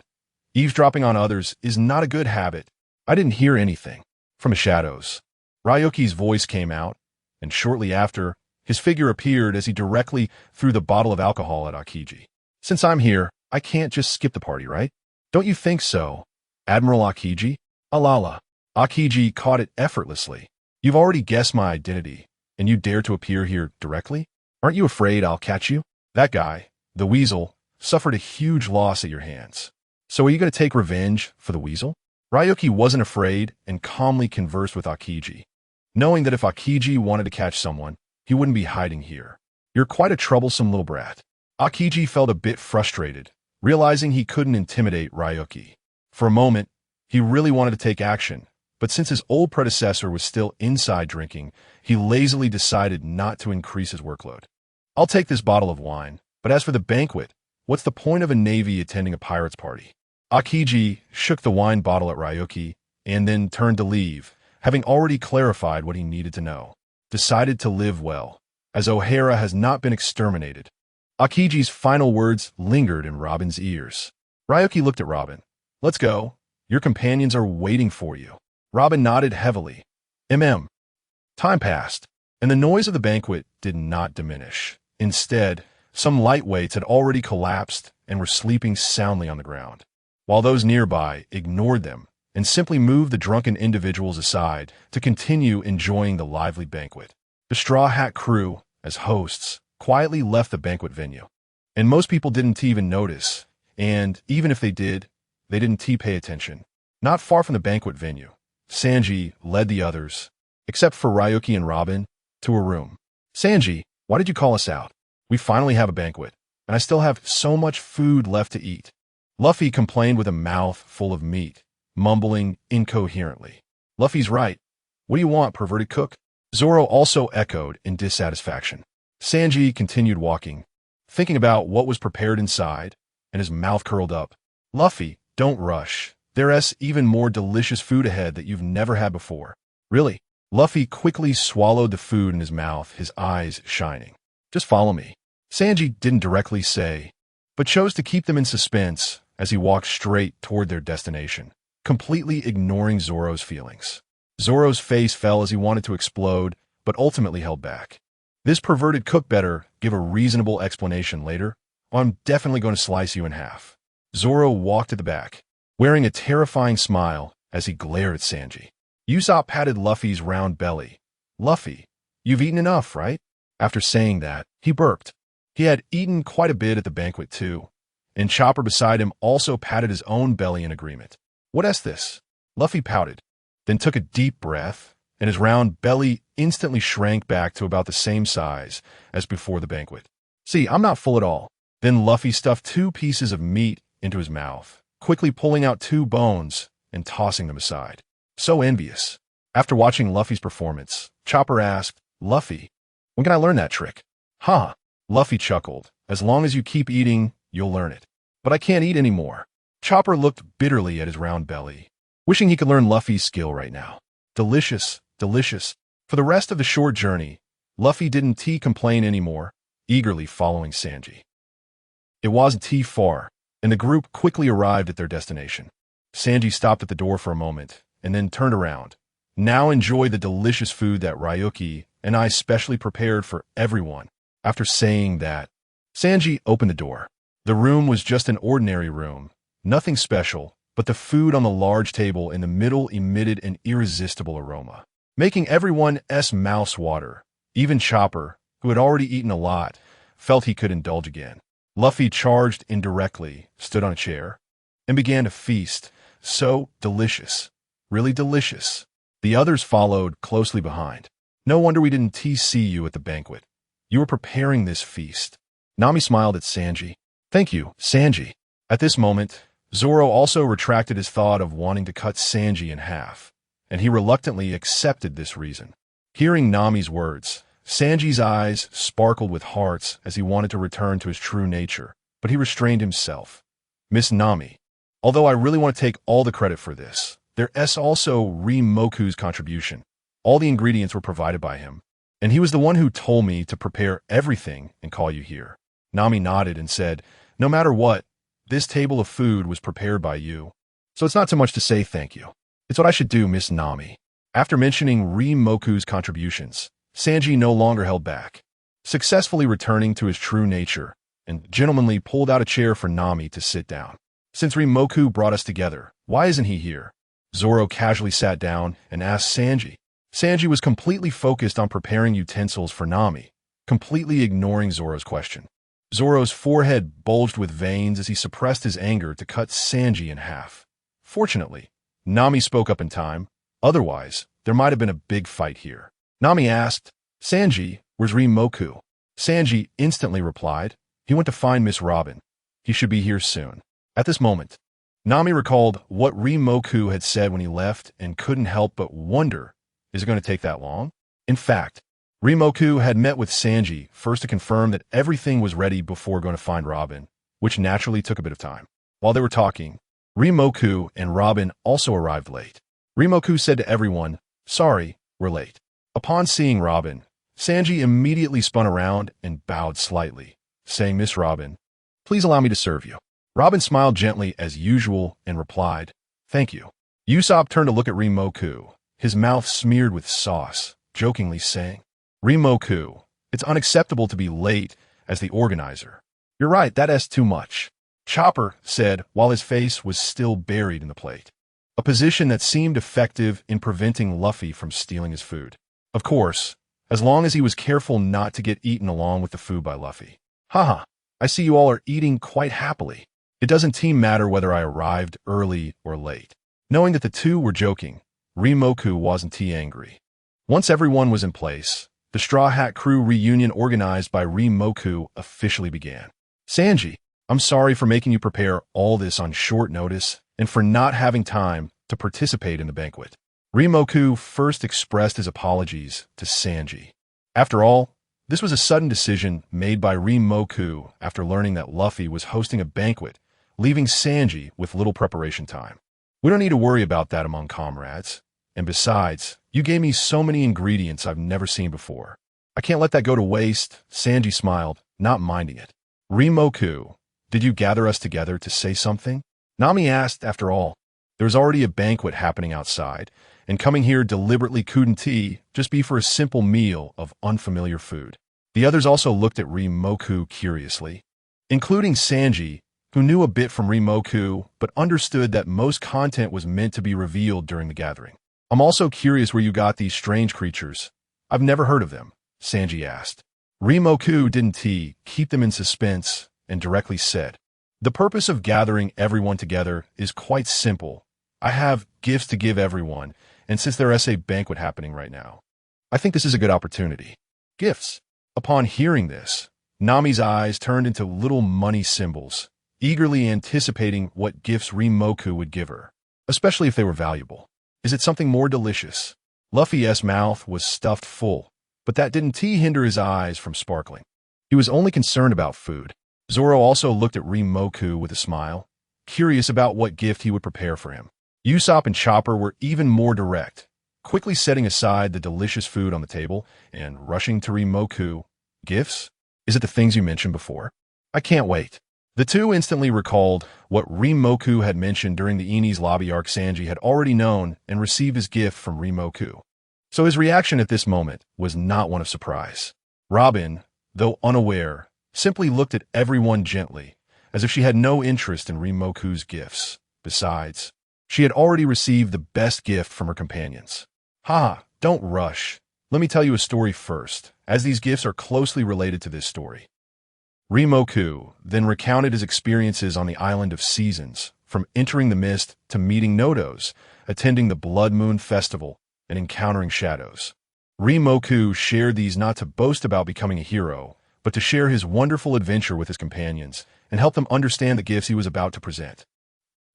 [SPEAKER 1] Eavesdropping on others is not a good habit. I didn't hear anything. From the shadows, Ryuki's voice came out, and shortly after, his figure appeared as he directly threw the bottle of alcohol at Aokiji. Since I'm here, I can't just skip the party, right? Don't you think so, Admiral Aokiji? Alala. Aokiji caught it effortlessly. You've already guessed my identity, and you dare to appear here directly? Aren't you afraid I'll catch you? That guy, the weasel, suffered a huge loss at your hands. So are you going to take revenge for the weasel? Ryuki wasn't afraid and calmly conversed with Aokiji, knowing that if Aokiji wanted to catch someone, he wouldn't be hiding here. You're quite a troublesome little brat. Aokiji felt a bit frustrated, realizing he couldn't intimidate Ryuki. For a moment, he really wanted to take action, but since his old predecessor was still inside drinking, he lazily decided not to increase his workload. I'll take this bottle of wine, but as for the banquet, what's the point of a navy attending a pirate's party? Aokiji shook the wine bottle at Ryuki and then turned to leave, having already clarified what he needed to know. Decided to live well, as O'Hara has not been exterminated. Aokiji's final words lingered in Robin's ears. Ryuki looked at Robin. Let's go. Your companions are waiting for you. Robin nodded heavily. Time passed, and the noise of the banquet did not diminish. Instead, some lightweights had already collapsed and were sleeping soundly on the ground, while those nearby ignored them and simply moved the drunken individuals aside to continue enjoying the lively banquet. The Straw Hat crew, as hosts, quietly left the banquet venue, and most people didn't even notice, and even if they did, they didn't pay attention. Not far from the banquet venue, Sanji led the others, except for Ryuki and Robin, to a room. Sanji, why did you call us out? We finally have a banquet, and I still have so much food left to eat. Luffy complained with a mouth full of meat, mumbling incoherently. Luffy's right. What do you want, perverted cook? Zoro also echoed in dissatisfaction. Sanji continued walking, thinking about what was prepared inside, and his mouth curled up. Luffy, don't rush. There's even more delicious food ahead that you've never had before. Really? Luffy quickly swallowed the food in his mouth, his eyes shining. Just follow me. Sanji didn't directly say, but chose to keep them in suspense as he walked straight toward their destination, completely ignoring Zoro's feelings. Zoro's face fell as he wanted to explode, but ultimately held back. This perverted cook better give a reasonable explanation later, or I'm definitely going to slice you in half. Zoro walked to the back, wearing a terrifying smile as he glared at Sanji. Usopp patted Luffy's round belly. Luffy, you've eaten enough, right? After saying that, he burped. He had eaten quite a bit at the banquet too, and Chopper beside him also patted his own belly in agreement. What's this? Luffy pouted, then took a deep breath, and his round belly instantly shrank back to about the same size as before the banquet. See, I'm not full at all. Then Luffy stuffed 2 pieces of meat into his mouth, quickly pulling out 2 bones and tossing them aside. So envious. After watching Luffy's performance, Chopper asked, Luffy, when can I learn that trick? Huh? Luffy chuckled. As long as you keep eating, you'll learn it. But I can't eat anymore. Chopper looked bitterly at his round belly, wishing he could learn Luffy's skill right now. Delicious, delicious. For the rest of the short journey, Luffy didn't complain anymore, eagerly following Sanji. It wasn't far, and the group quickly arrived at their destination. Sanji stopped at the door for a moment, and then turned around. Now enjoy the delicious food that Ryuki and I specially prepared for everyone. After saying that, Sanji opened the door. The room was just an ordinary room, nothing special, but the food on the large table in the middle emitted an irresistible aroma, making everyone's mouths water. Even Chopper, who had already eaten a lot, felt he could indulge again. Luffy charged indirectly, stood on a chair, and began to feast. So delicious. Really delicious. The others followed closely behind. No wonder we didn't see you at the banquet. You were preparing this feast. Nami smiled at Sanji. Thank you, Sanji. At this moment, Zoro also retracted his thought of wanting to cut Sanji in half, and he reluctantly accepted this reason. Hearing Nami's words, Sanji's eyes sparkled with hearts as he wanted to return to his true nature, but he restrained himself. Miss Nami, although I really want to take all the credit for this, There's also Rimoku's contribution. All the ingredients were provided by him, and he was the one who told me to prepare everything and call you here. Nami nodded and said, no matter what, this table of food was prepared by you. So it's not too much to say thank you. It's what I should do, Miss Nami. After mentioning Rimoku's contributions, Sanji no longer held back, successfully returning to his true nature, and gentlemanly pulled out a chair for Nami to sit down. Since Rimoku brought us together, why isn't he here? Zoro casually sat down and asked Sanji. Sanji was completely focused on preparing utensils for Nami, completely ignoring Zoro's question. Zoro's forehead bulged with veins as he suppressed his anger to cut Sanji in half. Fortunately, Nami spoke up in time. Otherwise, there might have been a big fight here. Nami asked, Sanji, where's Rimoku? Sanji instantly replied, he went to find Miss Robin. He should be here soon. At this moment, Nami recalled what Rimoku had said when he left and couldn't help but wonder, is it going to take that long? In fact, Rimoku had met with Sanji first to confirm that everything was ready before going to find Robin, which naturally took a bit of time. While they were talking, Rimoku and Robin also arrived late. Rimoku said to everyone, sorry, we're late. Upon seeing Robin, Sanji immediately spun around and bowed slightly, saying, Miss Robin, please allow me to serve you. Robin smiled gently as usual and replied, thank you. Usopp turned to look at Rimoku, his mouth smeared with sauce, jokingly saying, Rimoku, it's unacceptable to be late as the organizer. You're right, that's too much. Chopper said while his face was still buried in the plate, a position that seemed effective in preventing Luffy from stealing his food. Of course, as long as he was careful not to get eaten along with the food by Luffy. Haha, I see you all are eating quite happily. It doesn't matter whether I arrived early or late. Knowing that the two were joking, Rimoku wasn't too angry. Once everyone was in place, the Straw Hat Crew reunion organized by Rimoku officially began. Sanji, I'm sorry for making you prepare all this on short notice and for not having time to participate in the banquet. Rimoku first expressed his apologies to Sanji. After all, this was a sudden decision made by Rimoku after learning that Luffy was hosting a banquet, leaving Sanji with little preparation time. We don't need to worry about that among comrades. And besides, you gave me so many ingredients I've never seen before. I can't let that go to waste, Sanji smiled, not minding it. Rimoku, did you gather us together to say something? Nami asked. After all, there was already a banquet happening outside, and coming here deliberately couldn't just be for a simple meal of unfamiliar food. The others also looked at Rimoku curiously, including Sanji, who knew a bit from Rimoku but understood that most content was meant to be revealed during the gathering. I'm also curious where you got these strange creatures. I've never heard of them, Sanji asked. Rimoku didn't keep them in suspense and directly said, the purpose of gathering everyone together is quite simple. I have gifts to give everyone, and since there's a banquet happening right now, I think this is a good opportunity. Gifts. Upon hearing this, Nami's eyes turned into little money symbols, eagerly anticipating what gifts Rimoku would give her, especially if they were valuable. Is it something more delicious? Luffy's mouth was stuffed full, but that didn't hinder his eyes from sparkling. He was only concerned about food. Zoro also looked at Rimoku with a smile, curious about what gift he would prepare for him. Usopp and Chopper were even more direct, quickly setting aside the delicious food on the table and rushing to Rimoku. Gifts? Is it the things you mentioned before? I can't wait. The two instantly recalled what Rimoku had mentioned during the Enies Lobby arc. Sanji had already known and received his gift from Rimoku, so his reaction at this moment was not one of surprise. Robin, though unaware, simply looked at everyone gently, as if she had no interest in Rimoku's gifts. Besides, she had already received the best gift from her companions. Don't rush. Let me tell you a story first, as these gifts are closely related to this story. Rimoku then recounted his experiences on the Island of Seasons, from entering the mist to meeting Nodos, attending the Blood Moon Festival, and encountering shadows. Rimoku shared these not to boast about becoming a hero, but to share his wonderful adventure with his companions and help them understand the gifts he was about to present.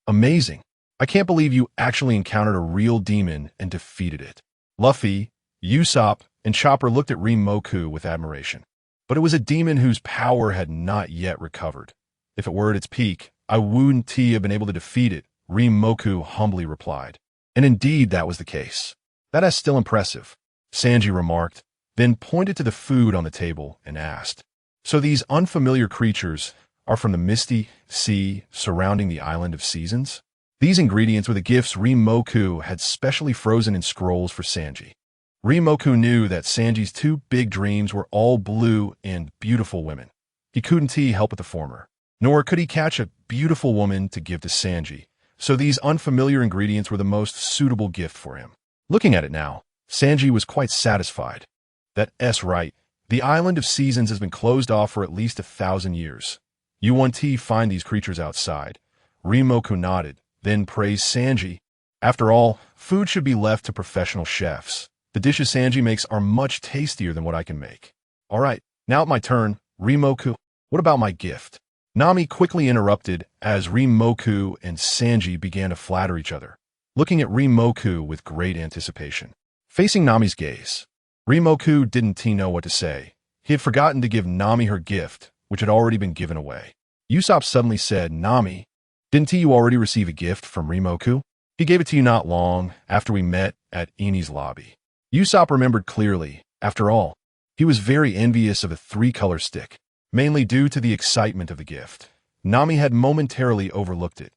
[SPEAKER 1] Amazing. I can't believe you actually encountered a real demon and defeated it. Luffy, Usopp, and Chopper looked at Rimoku with admiration. But it was a demon whose power had not yet recovered. If it were at its peak, I wouldn't have been able to defeat it, Rimoku humbly replied. And indeed that was the case. That is still impressive, Sanji remarked, then pointed to the food on the table and asked, "So these unfamiliar creatures are from the misty sea surrounding the island of seasons?" These ingredients were the gifts Rimoku had specially frozen in scrolls for Sanji. Rimoku knew that Sanji's two big dreams were all blue and beautiful women. He couldn't help with the former, nor could he catch a beautiful woman to give to Sanji, so these unfamiliar ingredients were the most suitable gift for him. Looking at it now, Sanji was quite satisfied. That's right, the island of seasons has been closed off for at least 1,000 years. You want to find these creatures outside. Rimoku nodded, then praised Sanji. After all, food should be left to professional chefs. The dishes Sanji makes are much tastier than what I can make. All right, now my turn. Rimoku, what about my gift? Nami quickly interrupted as Rimoku and Sanji began to flatter each other, looking at Rimoku with great anticipation. Facing Nami's gaze, Rimoku didn't know what to say. He had forgotten to give Nami her gift, which had already been given away. Usopp suddenly said, "Nami, didn't you already receive a gift from Rimoku? He gave it to you not long after we met at Enies Lobby." Usopp remembered clearly. After all, he was very envious of a three-color stick, mainly due to the excitement of the gift. Nami had momentarily overlooked it.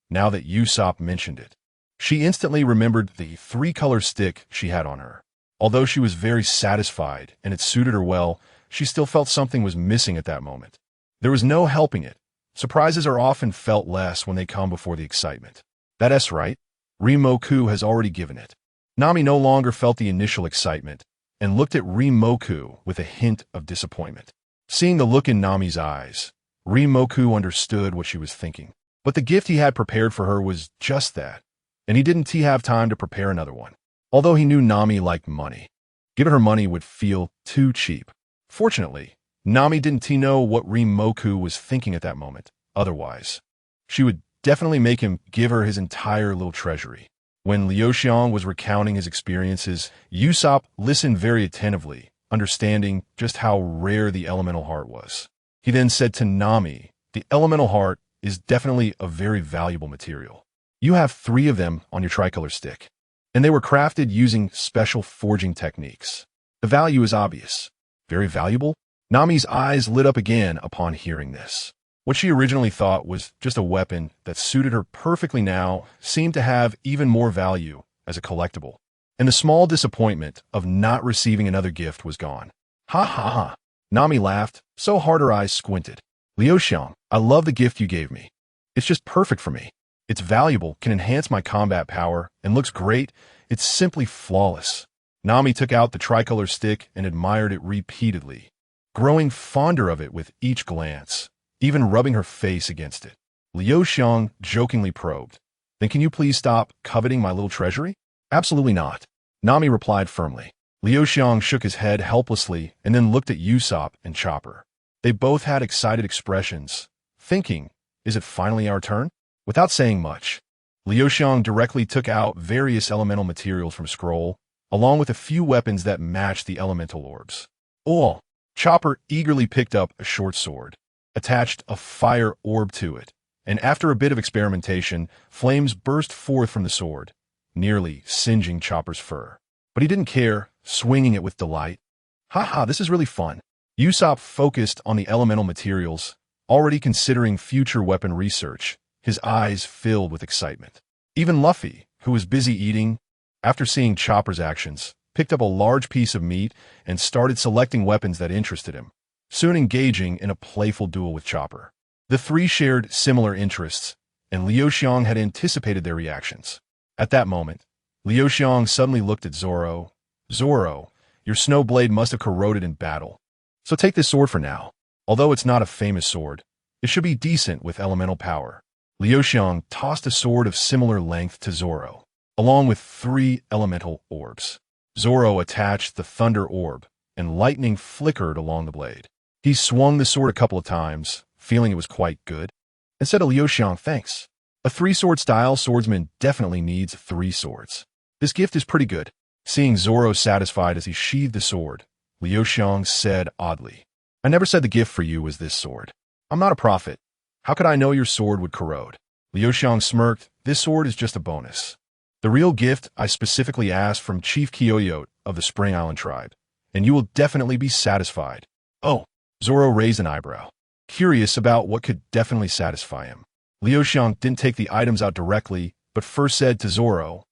[SPEAKER 1] Now that Usopp mentioned it, she instantly remembered the three-color stick she had on her. Although she was very satisfied and it suited her well, she still felt something was missing at that moment. There was no helping it. Surprises are often felt less when they come before the excitement. That's right. Rimoku has already given it. Nami no longer felt the initial excitement and looked at Rimoku with a hint of disappointment. Seeing the look in Nami's eyes, Rimoku understood what she was thinking. But the gift he had prepared for her was just that, and he didn't have time to prepare another one. Although he knew Nami liked money, giving her money would feel too cheap. Fortunately, Nami didn't know what Rimoku was thinking at that moment. Otherwise, she would definitely make him give her his entire little treasury. When Liu Xiong was recounting his experiences, Usopp listened very attentively, understanding just how rare the elemental heart was. He then said to Nami, "The elemental heart is definitely a very valuable material. You have 3 of them on your tricolor stick, and they were crafted using special forging techniques. The value is obvious. Very valuable?" Nami's eyes lit up again upon hearing this. What she originally thought was just a weapon that suited her perfectly now seemed to have even more value as a collectible. And the small disappointment of not receiving another gift was gone. "Ha ha ha." Nami laughed, so hard her eyes squinted. "Liu Xiong, I love the gift you gave me. It's just perfect for me. It's valuable, can enhance my combat power, and looks great. It's simply flawless." Nami took out the tricolor stick and admired it repeatedly, growing fonder of it with each glance, even rubbing her face against it. Liu Xiong jokingly probed, "Then can you please stop coveting my little treasury?" "Absolutely not," Nami replied firmly. Liu Xiong shook his head helplessly and then looked at Usopp and Chopper. They both had excited expressions, thinking, "Is it finally our turn?" Without saying much, Liu Xiong directly took out various elemental materials from scroll, along with a few weapons that matched the elemental orbs. Oh! Chopper eagerly picked up a short sword, attached a fire orb to it, and after a bit of experimentation, flames burst forth from the sword, nearly singeing Chopper's fur. But he didn't care, swinging it with delight. "Haha, this is really fun." Usopp focused on the elemental materials, already considering future weapon research, his eyes filled with excitement. Even Luffy, who was busy eating, after seeing Chopper's actions, picked up a large piece of meat and started selecting weapons that interested him, soon engaging in a playful duel with Chopper. The 3 shared similar interests, and Liu Xiong had anticipated their reactions. At that moment, Liu Xiong suddenly looked at Zoro. "Zoro, your snow blade must have corroded in battle. So take this sword for now. Although it's not a famous sword, it should be decent with elemental power." Liu Xiong tossed a sword of similar length to Zoro, along with 3 elemental orbs. Zoro attached the thunder orb, and lightning flickered along the blade. He swung the sword a couple of times, feeling it was quite good, and said to Liu Xiong, "Thanks. A 3-sword style swordsman definitely needs 3 swords. This gift is pretty good." Seeing Zoro satisfied as he sheathed the sword, Liu Xiong said oddly, "I never said the gift for you was this sword. I'm not a prophet. How could I know your sword would corrode?" Liu Xiong smirked. "This sword is just a bonus. The real gift I specifically asked from Chief Kyoyote of the Spring Island tribe, and you will definitely be satisfied. Oh, Zoro raised an eyebrow, curious about what could definitely satisfy him. Liu Xiang didn't take the items out directly, but first said to Zoro,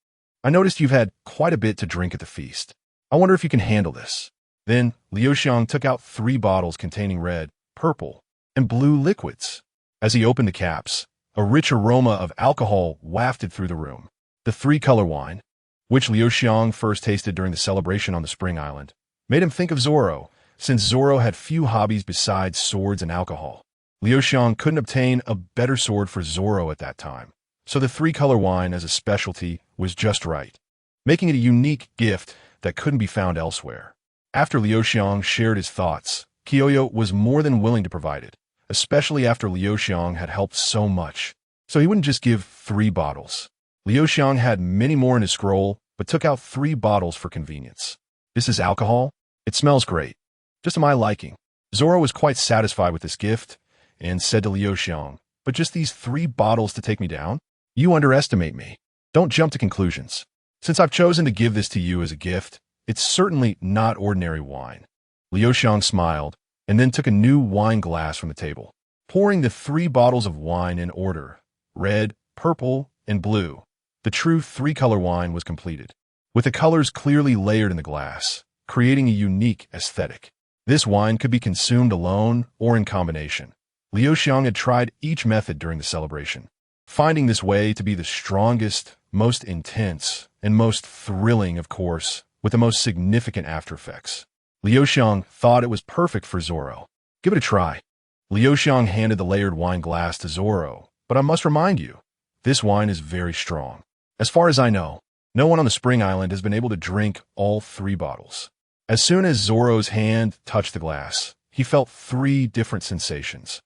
[SPEAKER 1] I noticed you've had quite a bit to drink at the feast. I wonder if you can handle this. Then Liu Xiang took out 3 bottles containing red, purple, and blue liquids. As he opened the caps, a rich aroma of alcohol wafted through the room. The 3-color wine, which Liu Xiang first tasted during the celebration on the Spring Island, made him think of Zoro, since Zoro had few hobbies besides swords and alcohol. Liu Xiang couldn't obtain a better sword for Zoro at that time, so the 3-color wine as a specialty was just right, making it a unique gift that couldn't be found elsewhere. After Liu Xiang shared his thoughts, Kyoyo was more than willing to provide it, especially after Liu Xiang had helped so much, so he wouldn't just give 3 bottles. Liu Xiang had many more in his scroll, but took out 3 bottles for convenience. This is alcohol? It smells great. Just to my liking. Zoro was quite satisfied with this gift, and said to Liu Xiang, but just these 3 bottles to take me down? You underestimate me. Don't jump to conclusions. Since I've chosen to give this to you as a gift, it's certainly not ordinary wine. Liu Xiang smiled, and then took a new wine glass from the table, pouring the 3 bottles of wine in order, red, purple, and blue. The true 3-color wine was completed, with the colors clearly layered in the glass, creating a unique aesthetic. This wine could be consumed alone or in combination. Liu Xiang had tried each method during the celebration, finding this way to be the strongest, most intense, and most thrilling, of course, with the most significant after effects. Liu Xiang thought it was perfect for Zoro. Give it a try. Liu Xiang handed the layered wine glass to Zoro, but I must remind you, this wine is very strong. As far as I know, no one on the Spring Island has been able to drink all 3 bottles. As soon as Zoro's hand touched the glass, he felt 3 different sensations,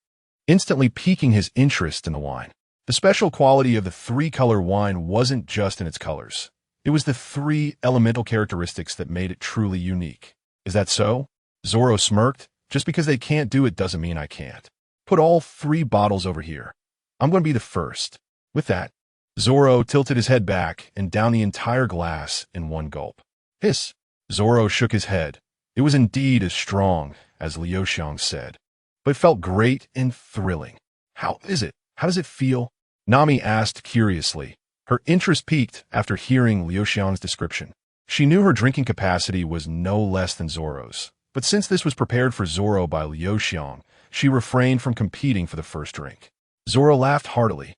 [SPEAKER 1] instantly piquing his interest in the wine. The special quality of the 3-color wine wasn't just in its colors. It was the 3 elemental characteristics that made it truly unique. Is that so? Zoro smirked. Just because they can't do it doesn't mean I can't. Put all 3 bottles over here. I'm going to be the first. With that, Zoro tilted his head back and downed the entire glass in one gulp. Hiss! Zoro shook his head. It was indeed as strong as Liu Xiang said, but it felt great and thrilling. How is it? How does it feel? Nami asked curiously. Her interest piqued after hearing Liu Xiang's description. She knew her drinking capacity was no less than Zoro's, but since this was prepared for Zoro by Liu Xiang, she refrained from competing for the first drink. Zoro laughed heartily.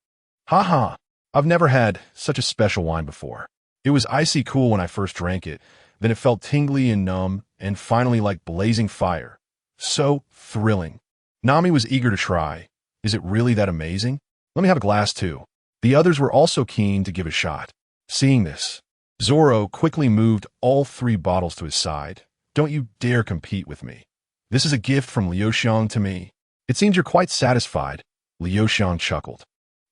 [SPEAKER 1] Ha ha! I've never had such a special wine before. It was icy cool when I first drank it, then it felt tingly and numb, and finally like blazing fire. So thrilling. Nami was eager to try. Is it really that amazing? Let me have a glass too. The others were also keen to give a shot. Seeing this, Zoro quickly moved all 3 bottles to his side. Don't you dare compete with me. This is a gift from Liu Xiang to me. It seems you're quite satisfied. Liu Xiang chuckled.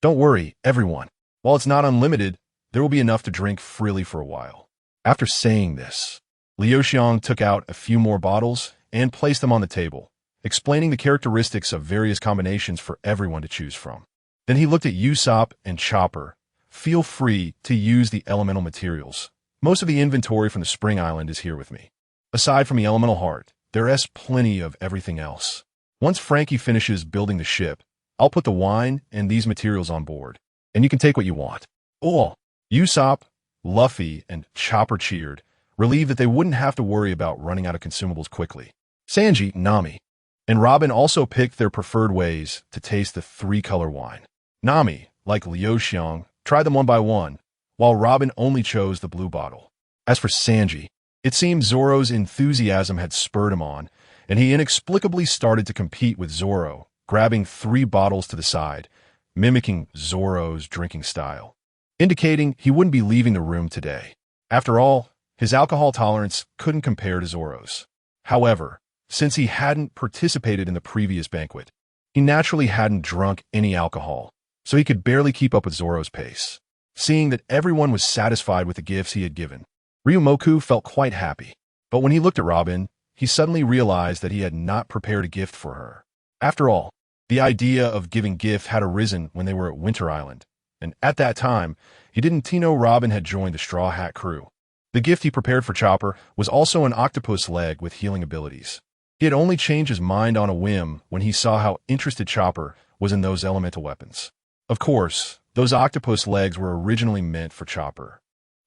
[SPEAKER 1] Don't worry, everyone. While it's not unlimited, there will be enough to drink freely for a while. After saying this, Liu Xiang took out a few more bottles and placed them on the table, explaining the characteristics of various combinations for everyone to choose from. Then he looked at Usopp and Chopper. Feel free to use the elemental materials. Most of the inventory from the Spring Island is here with me. Aside from the elemental heart, there is plenty of everything else. Once Frankie finishes building the ship, I'll put the wine and these materials on board, and you can take what you want. Oh! Usopp, Luffy, and Chopper cheered, relieved that they wouldn't have to worry about running out of consumables quickly. Sanji, Nami, and Robin also picked their preferred ways to taste the 3-color wine. Nami, like Liu Xiang, tried them one by one, while Robin only chose the blue bottle. As for Sanji, it seemed Zoro's enthusiasm had spurred him on, and he inexplicably started to compete with Zoro, grabbing 3 bottles to the side, mimicking Zoro's drinking style, indicating he wouldn't be leaving the room today. After all, his alcohol tolerance couldn't compare to Zoro's. However, since he hadn't participated in the previous banquet, he naturally hadn't drunk any alcohol, so he could barely keep up with Zoro's pace. Seeing that everyone was satisfied with the gifts he had given, Ryumoku felt quite happy. But when he looked at Robin, he suddenly realized that he had not prepared a gift for her. After all, the idea of giving gift had arisen when they were at Winter Island, and at that time, he didn't know Robin had joined the Straw Hat crew. The gift he prepared for Chopper was also an octopus leg with healing abilities. He had only changed his mind on a whim when he saw how interested Chopper was in those elemental weapons. Of course, those octopus legs were originally meant for Chopper,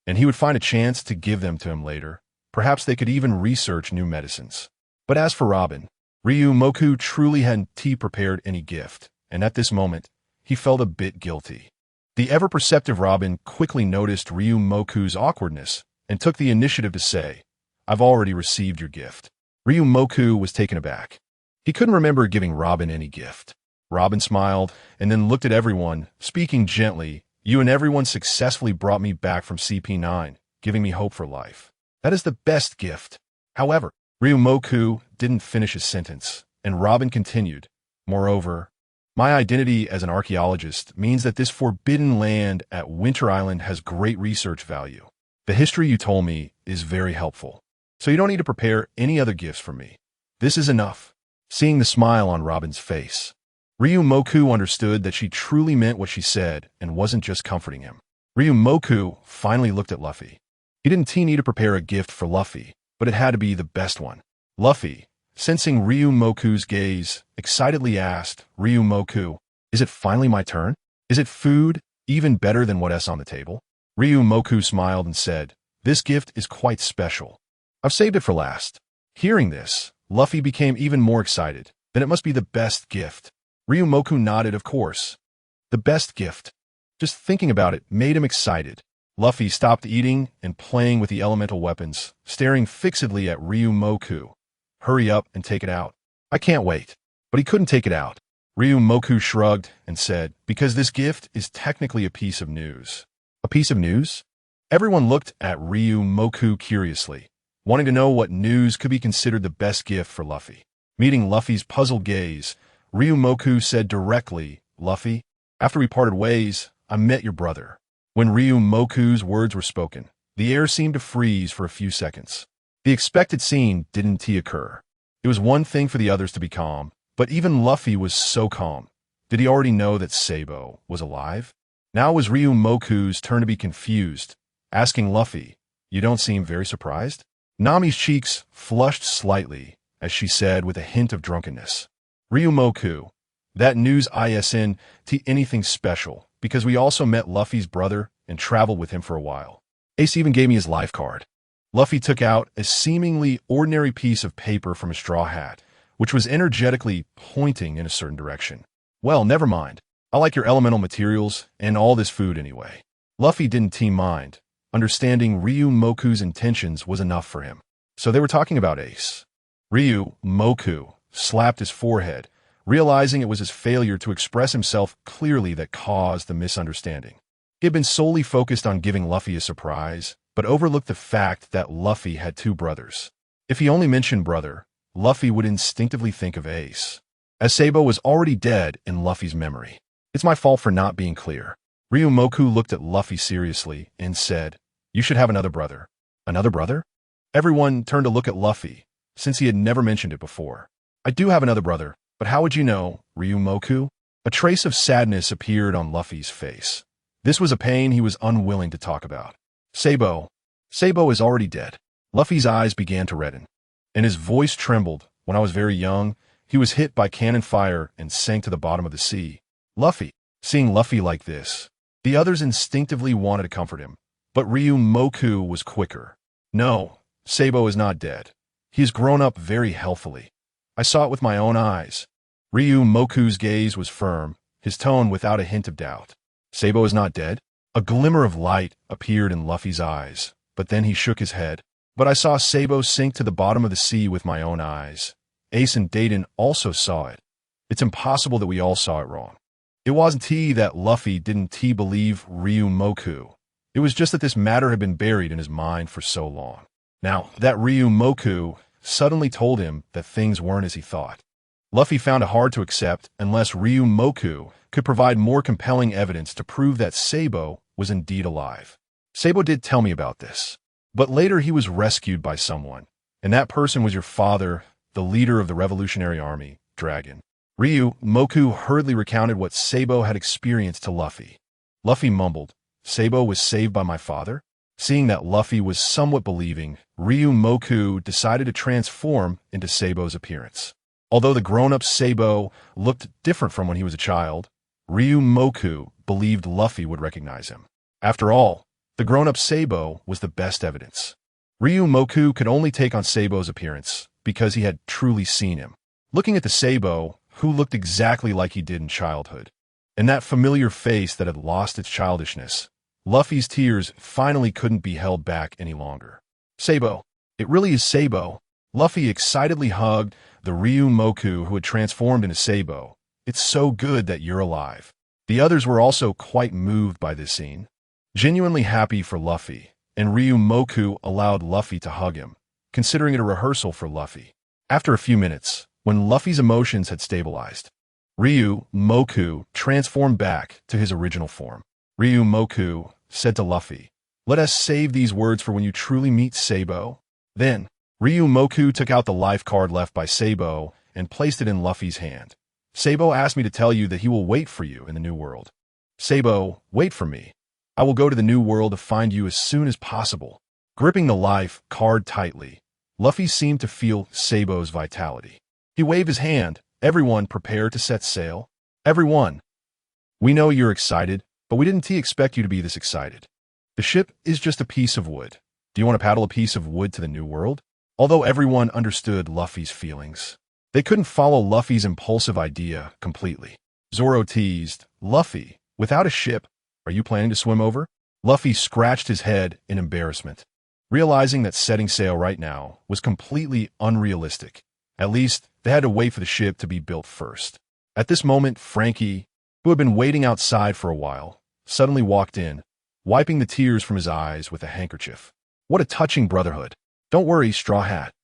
[SPEAKER 1] and he would find a chance to give them to him later. Perhaps they could even research new medicines. But as for Robin, Ryumoku truly hadn't prepared any gift, and at this moment, he felt a bit guilty. The ever-perceptive Robin quickly noticed Ryumoku's awkwardness and took the initiative to say, "I've already received your gift." Ryumoku was taken aback. He couldn't remember giving Robin any gift. Robin smiled and then looked at everyone, speaking gently, "You and everyone successfully brought me back from CP9, giving me hope for life. That is the best gift." However, Ryumoku didn't finish his sentence, and Robin continued, "Moreover, my identity as an archaeologist means that this forbidden land at Winter Island has great research value. The history you told me is very helpful, so you don't need to prepare any other gifts for me. This is enough." Seeing the smile on Robin's face, Ryumoku understood that she truly meant what she said and wasn't just comforting him. Ryumoku finally looked at Luffy. He didn't need to prepare a gift for Luffy, but it had to be the best one. Luffy, sensing Ryumoku's gaze, excitedly asked, "Ryumoku, is it finally my turn? Is it food, even better than what's on the table?" Ryumoku smiled and said, "This gift is quite special. I've saved it for last." Hearing this, Luffy became even more excited. Then it must be the best gift. Ryumoku nodded, "Of course. The best gift." Just thinking about it made him excited. Luffy stopped eating and playing with the elemental weapons, staring fixedly at Ryumoku. "Hurry up and take it out." "I can't wait." But he couldn't take it out. Ryumoku shrugged and said, "Because this gift is technically a piece of news." A piece of news? Everyone looked at Ryumoku curiously, wanting to know what news could be considered the best gift for Luffy. Meeting Luffy's puzzled gaze, Ryumoku said directly, "Luffy, after we parted ways, I met your brother." When Ryumoku's words were spoken, the air seemed to freeze for a few seconds. The expected scene didn't occur. It was one thing for the others to be calm, but even Luffy was so calm. Did he already know that Sabo was alive? Now it was Ryumoku's turn to be confused, asking Luffy, "You don't seem very surprised?" Nami's cheeks flushed slightly as she said with a hint of drunkenness, "Ryumoku, that news isn't anything special, because we also met Luffy's brother and traveled with him for a while. Ace even gave me his life card." Luffy took out a seemingly ordinary piece of paper from his straw hat, which was energetically pointing in a certain direction. "Well, never mind. I like your elemental materials and all this food anyway." Luffy didn't mind. Understanding Ryumoku's intentions was enough for him. So they were talking about Ace. Ryumoku slapped his forehead, realizing it was his failure to express himself clearly that caused the misunderstanding. He had been solely focused on giving Luffy a surprise, but overlooked the fact that Luffy had two brothers. If he only mentioned brother, Luffy would instinctively think of Ace, as Sabo was already dead in Luffy's memory. "It's my fault for not being clear." Ryumoku looked at Luffy seriously and said, "You should have another brother." "Another brother?" Everyone turned to look at Luffy, since he had never mentioned it before. "I do have another brother, but how would you know, Ryumoku?" A trace of sadness appeared on Luffy's face. This was a pain he was unwilling to talk about. Sabo is already dead." Luffy's eyes began to redden, and his voice trembled. "When I was very young, he was hit by cannon fire and sank to the bottom of the sea." Luffy, seeing Luffy like this, the others instinctively wanted to comfort him, but Ryumoku was quicker. "No, Sabo is not dead. He has grown up very healthily. I saw it with my own eyes." Ryumoku's gaze was firm, his tone without a hint of doubt. "Sabo is not dead?" A glimmer of light appeared in Luffy's eyes, but then he shook his head. "But I saw Sabo sink to the bottom of the sea with my own eyes. Ace and Dayton also saw it. It's impossible that we all saw it wrong." It wasn't that Luffy didn't believe Ryumoku. It was just that this matter had been buried in his mind for so long. Now that Ryumoku suddenly told him that things weren't as he thought, Luffy found it hard to accept unless Ryumoku could provide more compelling evidence to prove that Sabo was indeed alive. "Sabo did tell me about this, but later he was rescued by someone, and that person was your father, the leader of the Revolutionary Army, Dragon." Ryumoku hurriedly recounted what Sabo had experienced to Luffy. Luffy mumbled, "Sabo was saved by my father?" Seeing that Luffy was somewhat believing, Ryumoku decided to transform into Sabo's appearance. Although the grown-up Sabo looked different from when he was a child, Ryumoku believed Luffy would recognize him. After all, the grown-up Sabo was the best evidence. Ryumoku could only take on Sabo's appearance because he had truly seen him. Looking at the Sabo, who looked exactly like he did in childhood, and that familiar face that had lost its childishness, Luffy's tears finally couldn't be held back any longer. "Sabo, it really is Sabo." Luffy excitedly hugged the Ryumoku who had transformed into Sabo. "It's so good that you're alive." The others were also quite moved by this scene, genuinely happy for Luffy, and Ryumoku allowed Luffy to hug him, considering it a rehearsal for Luffy. After a few minutes, when Luffy's emotions had stabilized, Ryumoku transformed back to his original form. Ryumoku said to Luffy, "Let us save these words for when you truly meet Sabo." Then, Ryumoku took out the life card left by Sabo and placed it in Luffy's hand. "Sabo asked me to tell you that he will wait for you in the New World." "Sabo, wait for me. I will go to the New World to find you as soon as possible." Gripping the life card tightly, Luffy seemed to feel Sabo's vitality. He waved his hand. "Everyone prepare to set sail." "Everyone. We know you're excited, but we didn't expect you to be this excited. The ship is just a piece of wood. Do you want to paddle a piece of wood to the New World?" Although everyone understood Luffy's feelings, they couldn't follow Luffy's impulsive idea completely. Zoro teased, "Luffy, without a ship, are you planning to swim over?" Luffy scratched his head in embarrassment, realizing that setting sail right now was completely unrealistic. At least, they had to wait for the ship to be built first. At this moment, Frankie, who had been waiting outside for a while, suddenly walked in, wiping the tears from his eyes with a handkerchief. What a touching brotherhood. "Don't worry, Straw Hat.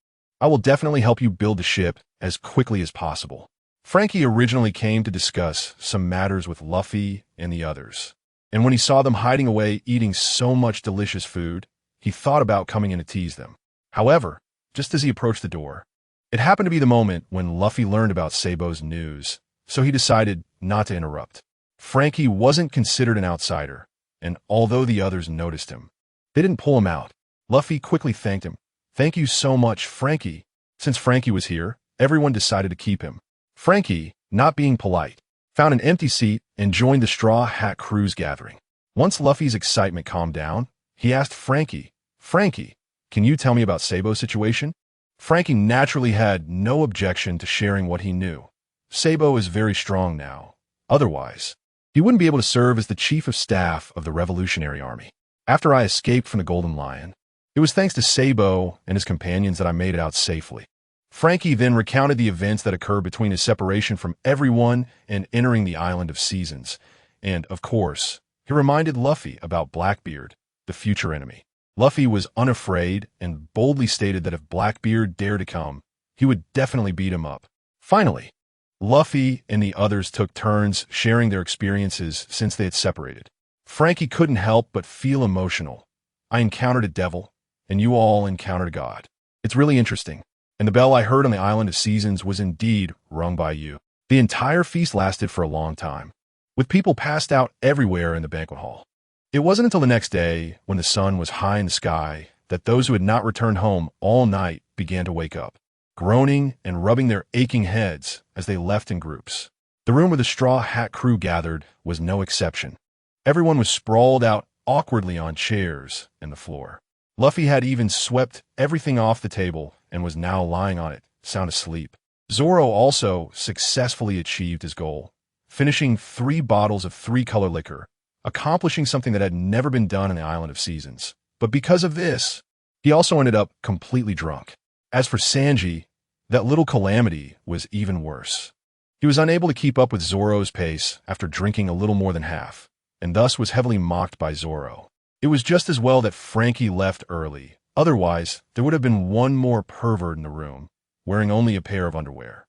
[SPEAKER 1] I will definitely help you build the ship as quickly as possible." Frankie originally came to discuss some matters with Luffy and the others, and when he saw them hiding away eating so much delicious food, he thought about coming in to tease them. However, just as he approached the door, it happened to be the moment when Luffy learned about Sabo's news, so he decided not to interrupt. Frankie wasn't considered an outsider, and although the others noticed him, they didn't pull him out. Luffy quickly thanked him. "Thank you so much, Frankie." Since Frankie was here, everyone decided to keep him. Frankie, not being polite, found an empty seat and joined the Straw Hat Crew's gathering. Once Luffy's excitement calmed down, he asked Frankie, "Frankie, can you tell me about Sabo's situation?" Frankie naturally had no objection to sharing what he knew. Sabo is very strong now. Otherwise, he wouldn't be able to serve as the chief of staff of the Revolutionary Army. "After I escaped from the Golden Lion, it was thanks to Sabo and his companions that I made it out safely." Frankie then recounted the events that occurred between his separation from everyone and entering the Island of Seasons. And, of course, he reminded Luffy about Blackbeard, the future enemy. Luffy was unafraid and boldly stated that if Blackbeard dared to come, he would definitely beat him up. Finally, Luffy and the others took turns sharing their experiences since they had separated. Frankie couldn't help but feel emotional. "I encountered a devil, and you all encountered a god. It's really interesting. And the bell I heard on the Island of Seasons was indeed rung by you." The entire feast lasted for a long time, with people passed out everywhere in the banquet hall. It wasn't until the next day, when the sun was high in the sky, that those who had not returned home all night began to wake up, groaning and rubbing their aching heads as they left in groups. The room where the Straw Hat Crew gathered was no exception. Everyone was sprawled out awkwardly on chairs and the floor. Luffy had even swept everything off the table and was now lying on it, sound asleep. Zoro also successfully achieved his goal, finishing 3 bottles of 3-color liquor, accomplishing something that had never been done in the Island of Seasons. But because of this, he also ended up completely drunk. As for Sanji, that little calamity was even worse. He was unable to keep up with Zoro's pace after drinking a little more than half, and thus was heavily mocked by Zoro. It was just as well that Frankie left early. Otherwise, there would have been one more pervert in the room, wearing only a pair of underwear.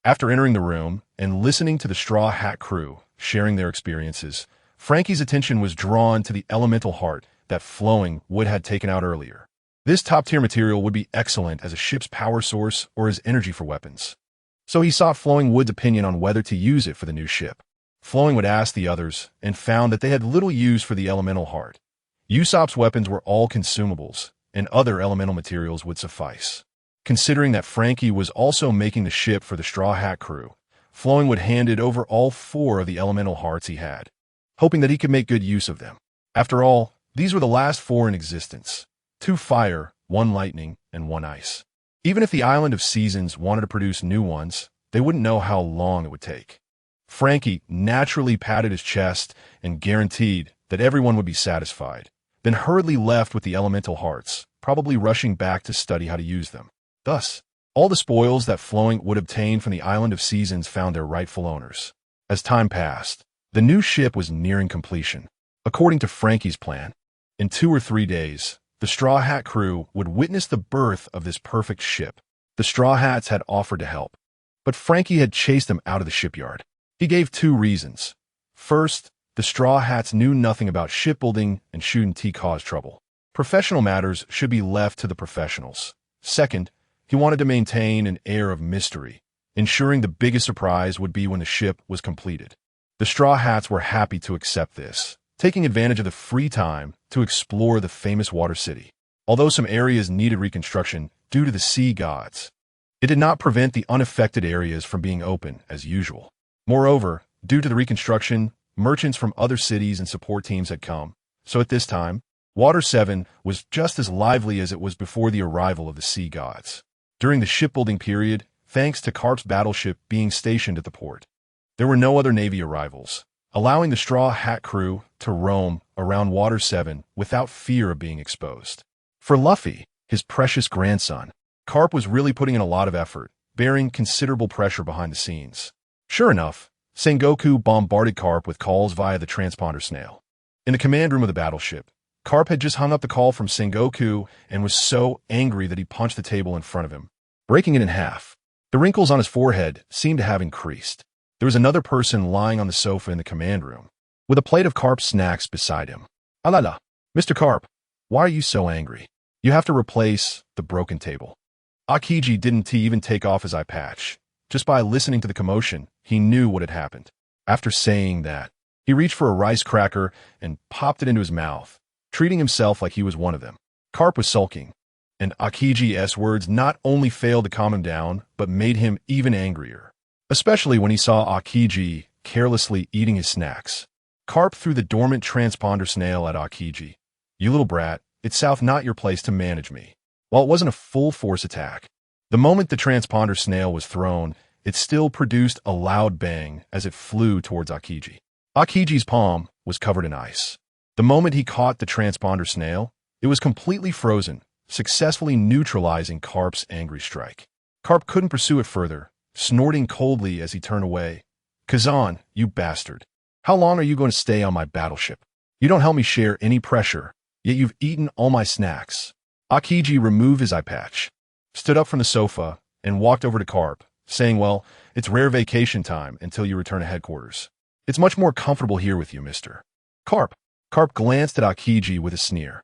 [SPEAKER 1] After entering the room and listening to the Straw Hat Crew sharing their experiences, Frankie's attention was drawn to the elemental heart that Flowing Wood had taken out earlier. This top-tier material would be excellent as a ship's power source or as energy for weapons. So he sought Flowing Wood's opinion on whether to use it for the new ship. Flowing would ask the others and found that they had little use for the elemental heart. Usopp's weapons were all consumables, and other elemental materials would suffice. Considering that Frankie was also making the ship for the Straw Hat crew, Flowing would handed over all 4 of the elemental hearts he had, hoping that he could make good use of them. After all, these were the last 4 in existence: 2 fire, 1 lightning, and 1 ice. Even if the Island of Seasons wanted to produce new ones, they wouldn't know how long it would take. Frankie naturally patted his chest and guaranteed that everyone would be satisfied, then hurriedly left with the elemental hearts, probably rushing back to study how to use them. Thus, all the spoils that Flowing would obtain from the Island of Seasons found their rightful owners. As time passed, the new ship was nearing completion. According to Frankie's plan, in 2 or 3 days, the Straw Hat crew would witness the birth of this perfect ship. The Straw Hats had offered to help, but Frankie had chased them out of the shipyard. He gave 2 reasons. First, the Straw Hats knew nothing about shipbuilding and shouldn't cause trouble. Professional matters should be left to the professionals. Second, he wanted to maintain an air of mystery, ensuring the biggest surprise would be when the ship was completed. The Straw Hats were happy to accept this, taking advantage of the free time to explore the famous Water City. Although some areas needed reconstruction due to the sea gods, it did not prevent the unaffected areas from being open as usual. Moreover, due to the reconstruction, merchants from other cities and support teams had come, so at this time, Water 7 was just as lively as it was before the arrival of the sea gods. During the shipbuilding period, thanks to Karp's battleship being stationed at the port, there were no other Navy arrivals, allowing the Straw Hat crew to roam around Water 7 without fear of being exposed. For Luffy, his precious grandson, Karp was really putting in a lot of effort, bearing considerable pressure behind the scenes. Sure enough, Sengoku bombarded Karp with calls via the transponder snail. In the command room of the battleship, Karp had just hung up the call from Sengoku and was so angry that he punched the table in front of him, breaking it in half. The wrinkles on his forehead seemed to have increased. There was another person lying on the sofa in the command room, with a plate of Karp's snacks beside him. Alala, Mr. Karp, why are you so angry? You have to replace the broken table. Akiji didn't even take off his eye patch. Just by listening to the commotion, he knew what had happened. After saying that, he reached for a rice cracker and popped it into his mouth, treating himself like he was one of them. Karp was sulking, and Akiji's words not only failed to calm him down, but made him even angrier, especially when he saw Akiji carelessly eating his snacks. Karp threw the dormant transponder snail at Akiji. You little brat, it's south not your place to manage me. While it wasn't a full-force attack, the moment the transponder snail was thrown, it still produced a loud bang as it flew towards Akiji. Akiji's palm was covered in ice. The moment he caught the transponder snail, it was completely frozen, successfully neutralizing Karp's angry strike. Karp couldn't pursue it further, snorting coldly as he turned away. Kazan, you bastard. How long are you going to stay on my battleship? You don't help me share any pressure, yet you've eaten all my snacks. Akiji removed his eye patch, stood up from the sofa, and walked over to Karp, saying, well, it's rare vacation time until you return to headquarters. It's much more comfortable here with you, mister. Karp. Karp glanced at Akiji with a sneer.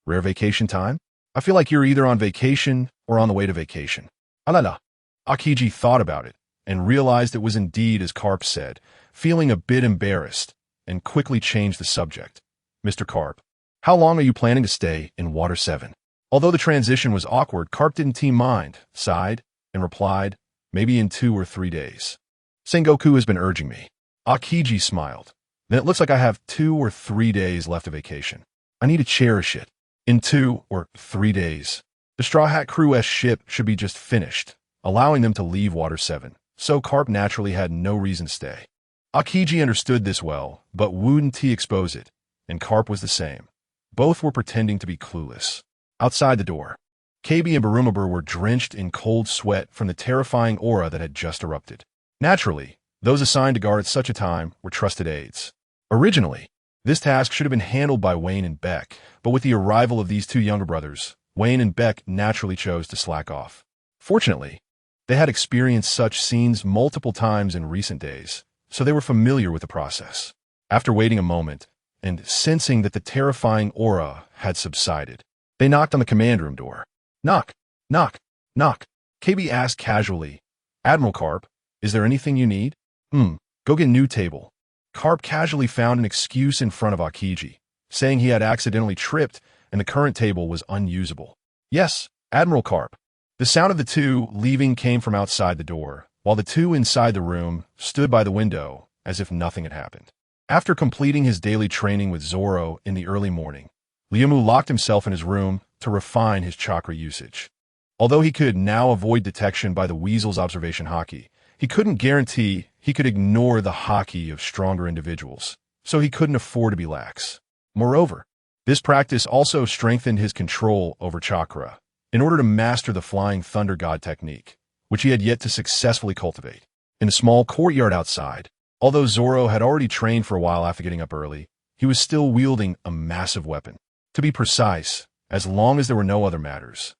[SPEAKER 1] Rare vacation time? I feel like you're either on vacation or on the way to vacation. Alala. Akiji thought about it and realized it was indeed as Karp said, feeling a bit embarrassed, and quickly changed the subject. Mr. Karp, how long are you planning to stay in Water 7? Although the transition was awkward, Karp didn't mind, sighed, and replied, maybe in 2 or 3 days. Sengoku has been urging me. Akiji smiled. Then it looks like I have 2 or 3 days left of vacation. I need to cherish it. In 2 or 3 days, the Straw Hat crew's ship should be just finished, allowing them to leave Water 7, so Karp naturally had no reason to stay. Akiji understood this well, but wouldn't expose it, and Karp was the same. Both were pretending to be clueless. Outside the door, Kabi and Barumabur were drenched in cold sweat from the terrifying aura that had just erupted. Naturally, those assigned to guard at such a time were trusted aides. Originally, this task should have been handled by Wayne and Beck, but with the arrival of these 2 younger brothers, Wayne and Beck naturally chose to slack off. Fortunately, they had experienced such scenes multiple times in recent days, so they were familiar with the process. After waiting a moment, and sensing that the terrifying aura had subsided, they knocked on the command room door. Knock, knock, knock. KB asked casually, Admiral Karp, is there anything you need? Go get a new table. Karp casually found an excuse in front of Akiji, saying he had accidentally tripped and the current table was unusable. Yes, Admiral Karp. The sound of the two leaving came from outside the door, while the two inside the room stood by the window as if nothing had happened. After completing his daily training with Zoro in the early morning, Liumu locked himself in his room to refine his chakra usage. Although he could now avoid detection by the Weasel's observation haki, he couldn't guarantee he could ignore the haki of stronger individuals, so he couldn't afford to be lax. Moreover, this practice also strengthened his control over chakra in order to master the Flying Thunder God technique, which he had yet to successfully cultivate. In a small courtyard outside, although Zoro had already trained for a while after getting up early, he was still wielding a massive weapon. To be precise, as long as there were no other matters,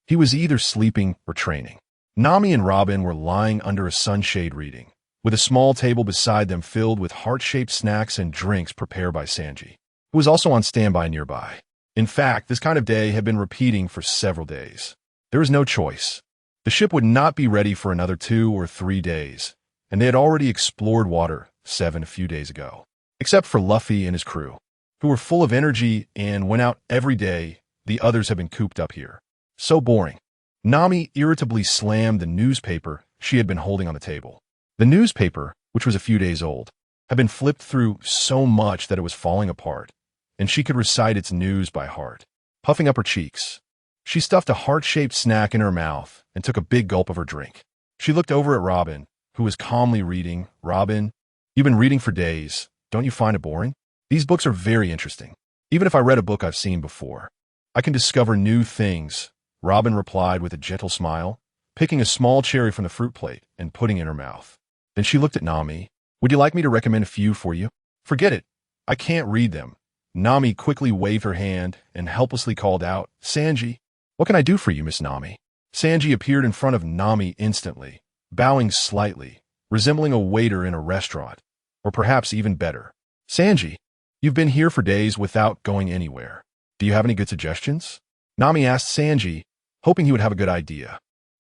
[SPEAKER 1] he was either sleeping or training. Nami and Robin were lying under a sunshade reading, with a small table beside them filled with heart-shaped snacks and drinks prepared by Sanji, who was also on standby nearby. In fact, this kind of day had been repeating for several days. There was no choice. The ship would not be ready for another 2 or 3 days, and they had already explored water 7 a few days ago. Except for Luffy and his crew, who were full of energy and went out every day. The others had been cooped up here. So boring. Nami irritably slammed the newspaper she had been holding on the table. The newspaper, which was a few days old, had been flipped through so much that it was falling apart, and she could recite its news by heart. Puffing up her cheeks, she stuffed a heart-shaped snack in her mouth and took a big gulp of her drink. She looked over at Robin, who was calmly reading. Robin, you've been reading for days. Don't you find it boring? These books are very interesting. Even if I read a book I've seen before, I can discover new things, Robin replied with a gentle smile, picking a small cherry from the fruit plate and putting it in her mouth. Then she looked at Nami. Would you like me to recommend a few for you? Forget it. I can't read them. Nami quickly waved her hand and helplessly called out, Sanji, what can I do for you, Miss Nami? Sanji appeared in front of Nami instantly, bowing slightly, resembling a waiter in a restaurant, or perhaps even better. Sanji, you've been here for days without going anywhere. Do you have any good suggestions? Nami asked Sanji, hoping he would have a good idea.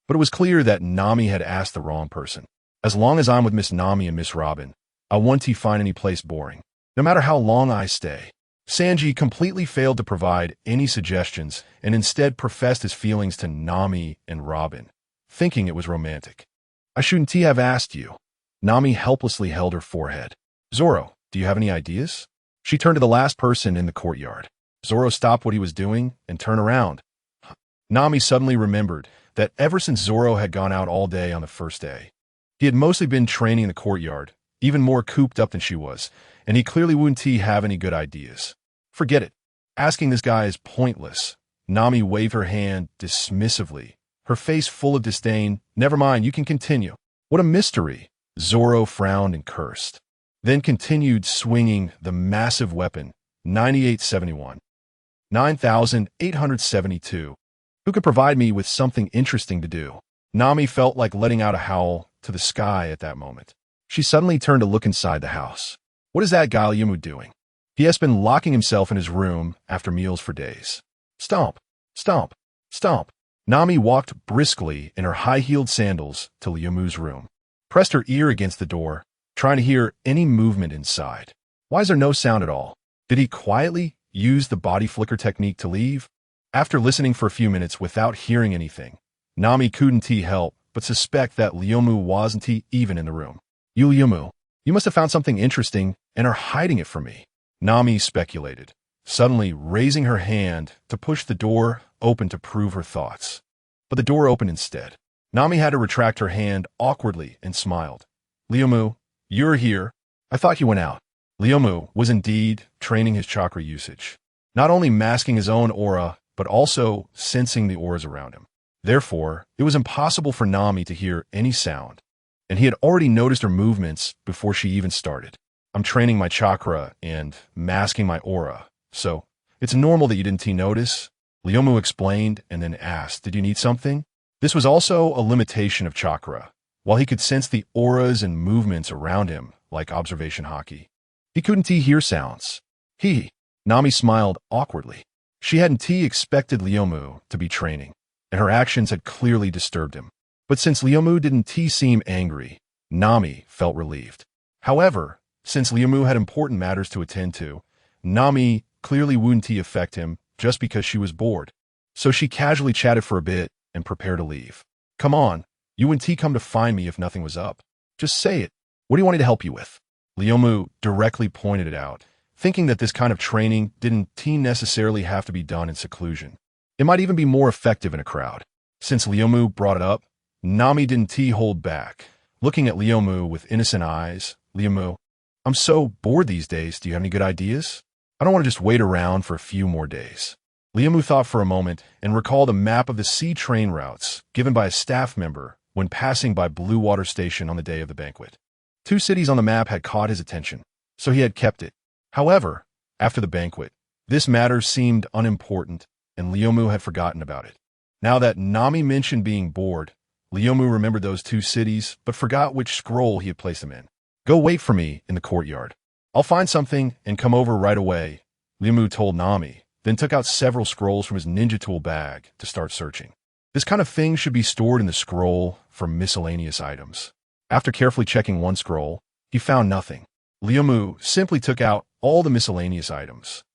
[SPEAKER 1] But it was clear that Nami had asked the wrong person. As long as I'm with Miss Nami and Miss Robin, I won't find any place boring, no matter how long I stay. Sanji completely failed to provide any suggestions and instead professed his feelings to Nami and Robin, thinking it was romantic. I shouldn't have asked you. Nami helplessly held her forehead. Zoro, do you have any ideas? She turned to the last person in the courtyard. Zoro stopped what he was doing and turned around. Nami suddenly remembered that ever since Zoro had gone out all day on the first day, he had mostly been training in the courtyard, even more cooped up than she was, and he clearly wouldn't have any good ideas. Forget it. Asking this guy is pointless. Nami waved her hand dismissively, her face full of disdain. Never mind, you can continue. What a mystery. Zoro frowned and cursed, then continued swinging the massive weapon. 9871. 9872. Who could provide me with something interesting to do? Nami felt like letting out a howl to the sky at that moment. She suddenly turned to look inside the house. What is that guy Yumu doing? He has been locking himself in his room after meals for days. Stomp, stomp, stomp. Nami walked briskly in her high-heeled sandals to Liumu's room, pressed her ear against the door, trying to hear any movement inside. Why is there no sound at all? Did he quietly use the body flicker technique to leave? After listening for a few minutes without hearing anything, Nami couldn't help but suspect that Liumu wasn't even in the room. Liumu, you must have found something interesting and are hiding it from me, Nami speculated, suddenly raising her hand to push the door open to prove her thoughts. But the door opened instead. Nami had to retract her hand awkwardly and smiled. Liumu, you're here. I thought you went out. Liumu was indeed training his chakra usage, not only masking his own aura, but also sensing the auras around him. Therefore, it was impossible for Nami to hear any sound, and he had already noticed her movements before she even started. I'm training my chakra and masking my aura, so it's normal that you didn't notice, Liumu explained and then asked, did you need something? This was also a limitation of chakra. While he could sense the auras and movements around him, like observation haki, he couldn't hear sounds. Nami smiled awkwardly. She hadn't expected Liumu to be training, and her actions had clearly disturbed him. But since Liumu didn't seem angry, Nami felt relieved. However, Since Liamu had important matters to attend to, Nami clearly wouldn't affect him just because she was bored. So she casually chatted for a bit and prepared to leave. Come on, you wouldn't come to find me if nothing was up. Just say it. What do you want me to help you with? Liamu directly pointed it out, thinking that this kind of training didn't necessarily have to be done in seclusion. It might even be more effective in a crowd. Since Liamu brought it up, Nami didn't hold back. Looking at Liamu with innocent eyes, Liamu, I'm so bored these days, do you have any good ideas? I don't want to just wait around for a few more days. Liamu thought for a moment and recalled a map of the sea train routes given by a staff member when passing by Blue Water Station on the day of the banquet. 2 cities on the map had caught his attention, so he had kept it. However, after the banquet, this matter seemed unimportant, and Liamu had forgotten about it. Now that Nami mentioned being bored, Liamu remembered those 2 cities, but forgot which scroll he had placed them in. Go wait for me in the courtyard. I'll find something and come over right away, Liamu told Nami, then took out several scrolls from his ninja tool bag to start searching. This kind of thing should be stored in the scroll for miscellaneous items. After carefully checking one scroll, he found nothing. Liamu simply took out all the miscellaneous items,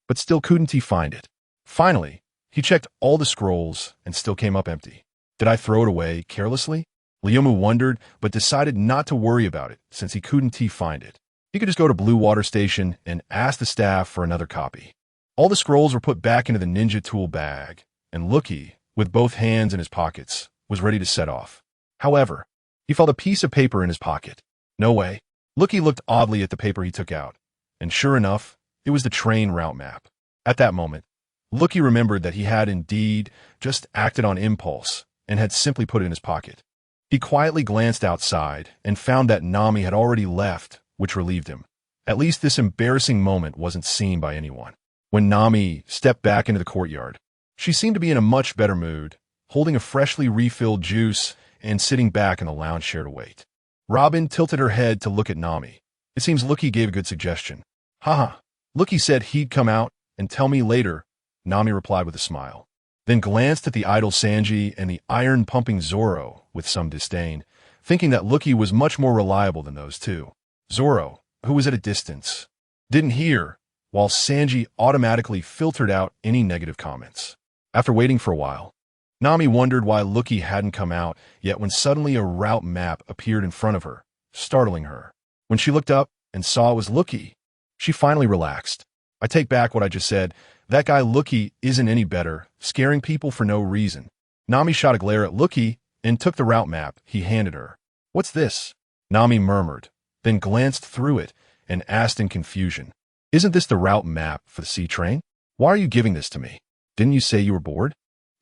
[SPEAKER 1] but still couldn't find it. Finally, he checked all the scrolls and still came up empty. Did I throw it away carelessly? Liamu wondered, but decided not to worry about it since he couldn't find it. He could just go to Blue Water Station and ask the staff for another copy. All the scrolls were put back into the ninja tool bag, and Luffy, with both hands in his pockets, was ready to set off. However, he felt a piece of paper in his pocket. No way. Luffy looked oddly at the paper he took out, and sure enough, it was the train route map. At that moment, Luffy remembered that he had indeed just acted on impulse and had simply put it in his pocket. He quietly glanced outside and found that Nami had already left, which relieved him. At least this embarrassing moment wasn't seen by anyone. When Nami stepped back into the courtyard, she seemed to be in a much better mood, holding a freshly refilled juice and sitting back in the lounge chair to wait. Robin tilted her head to look at Nami. It seems Luffy gave a good suggestion. Haha. Luffy said he'd come out and tell me later, Nami replied with a smile. Then glanced at the idle Sanji and the iron-pumping Zoro with some disdain, thinking that Luffy was much more reliable than those 2. Zoro, who was at a distance, didn't hear, while Sanji automatically filtered out any negative comments. After waiting for a while, Nami wondered why Luffy hadn't come out yet when suddenly a route map appeared in front of her, startling her. When she looked up and saw it was Luffy, she finally relaxed. I take back what I just said. That guy Luffy isn't any better, scaring people for no reason. Nami shot a glare at Luffy and took the route map he handed her. What's this? Nami murmured, then glanced through it and asked in confusion. Isn't this the route map for the sea train? Why are you giving this to me? Didn't you say you were bored?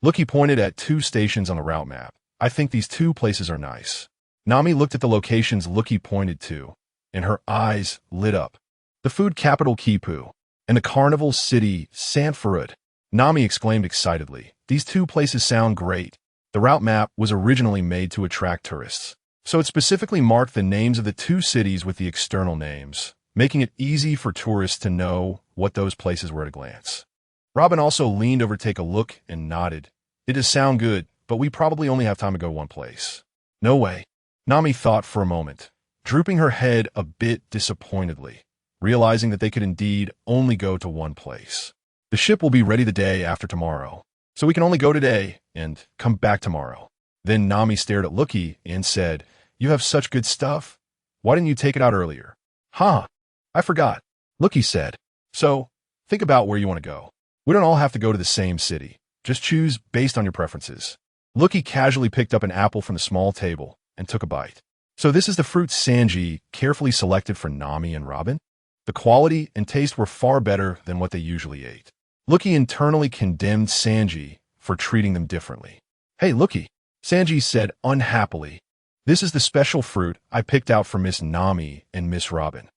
[SPEAKER 1] Luffy pointed at 2 stations on the route map. I think these 2 places are nice. Nami looked at the locations Luffy pointed to, and her eyes lit up. The food capital Kipu, and the carnival city Sanford. Nami exclaimed excitedly, these 2 places sound great. The route map was originally made to attract tourists, so it specifically marked the names of the 2 cities with the external names, making it easy for tourists to know what those places were at a glance. Robin also leaned over to take a look and nodded. It does sound good, but we probably only have time to go one place. No way. Nami thought for a moment, drooping her head a bit disappointedly, realizing that they could indeed only go to one place. The ship will be ready the day after tomorrow, so we can only go today and come back tomorrow. Then Nami stared at Luffy and said, you have such good stuff. Why didn't you take it out earlier? Huh, I forgot, Luffy said. So, think about where you want to go. We don't all have to go to the same city. Just choose based on your preferences. Luffy casually picked up an apple from the small table and took a bite. So this is the fruit Sanji carefully selected for Nami and Robin? The quality and taste were far better than what they usually ate. Luffy internally condemned Sanji for treating them differently. Hey, Luffy, Sanji said unhappily. This is the special fruit I picked out for Miss Nami and Miss Robin.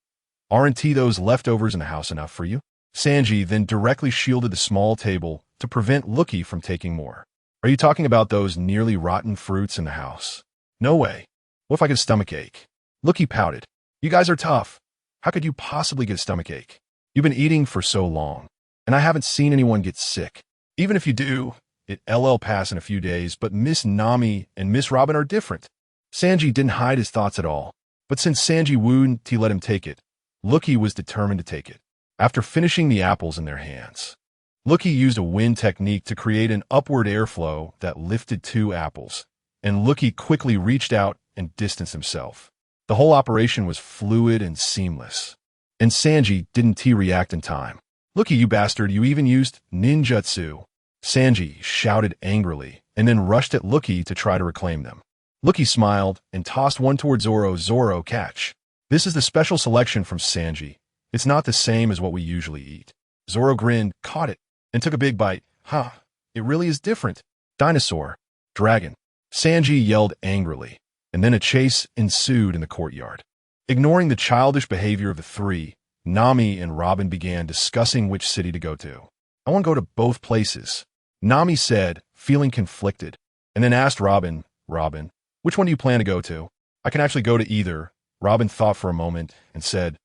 [SPEAKER 1] Aren't those leftovers in the house enough for you? Sanji then directly shielded the small table to prevent Luffy from taking more. Are you talking about those nearly rotten fruits in the house? No way. What if I get a stomachache? Luffy pouted. You guys are tough. How could you possibly get a stomachache? You've been eating for so long, and I haven't seen anyone get sick. Even if you do, it'll pass in a few days, but Miss Nami and Miss Robin are different. Sanji didn't hide his thoughts at all, but since Sanji wouldn't let him take it, Luffy was determined to take it. After finishing the apples in their hands, Luffy used a wind technique to create an upward airflow that lifted 2 apples, and Luffy quickly reached out and distanced himself. The whole operation was fluid and seamless. And Sanji didn't react in time. "Luffy, you bastard, you even used ninjutsu." Sanji shouted angrily, and then rushed at Luffy to try to reclaim them. Luffy smiled and tossed one toward Zoro. "Zoro, catch." "This is the special selection from Sanji. It's not the same as what we usually eat." Zoro grinned, caught it, and took a big bite. "Huh, it really is different. Dinosaur. Dragon." Sanji yelled angrily, and then a chase ensued in the courtyard. Ignoring the childish behavior of the three, Nami and Robin began discussing which city to go to. "I want to go to both places," Nami said, feeling conflicted, and then asked Robin, "Which one do you plan to go to?" "I can actually go to either." Robin thought for a moment and said,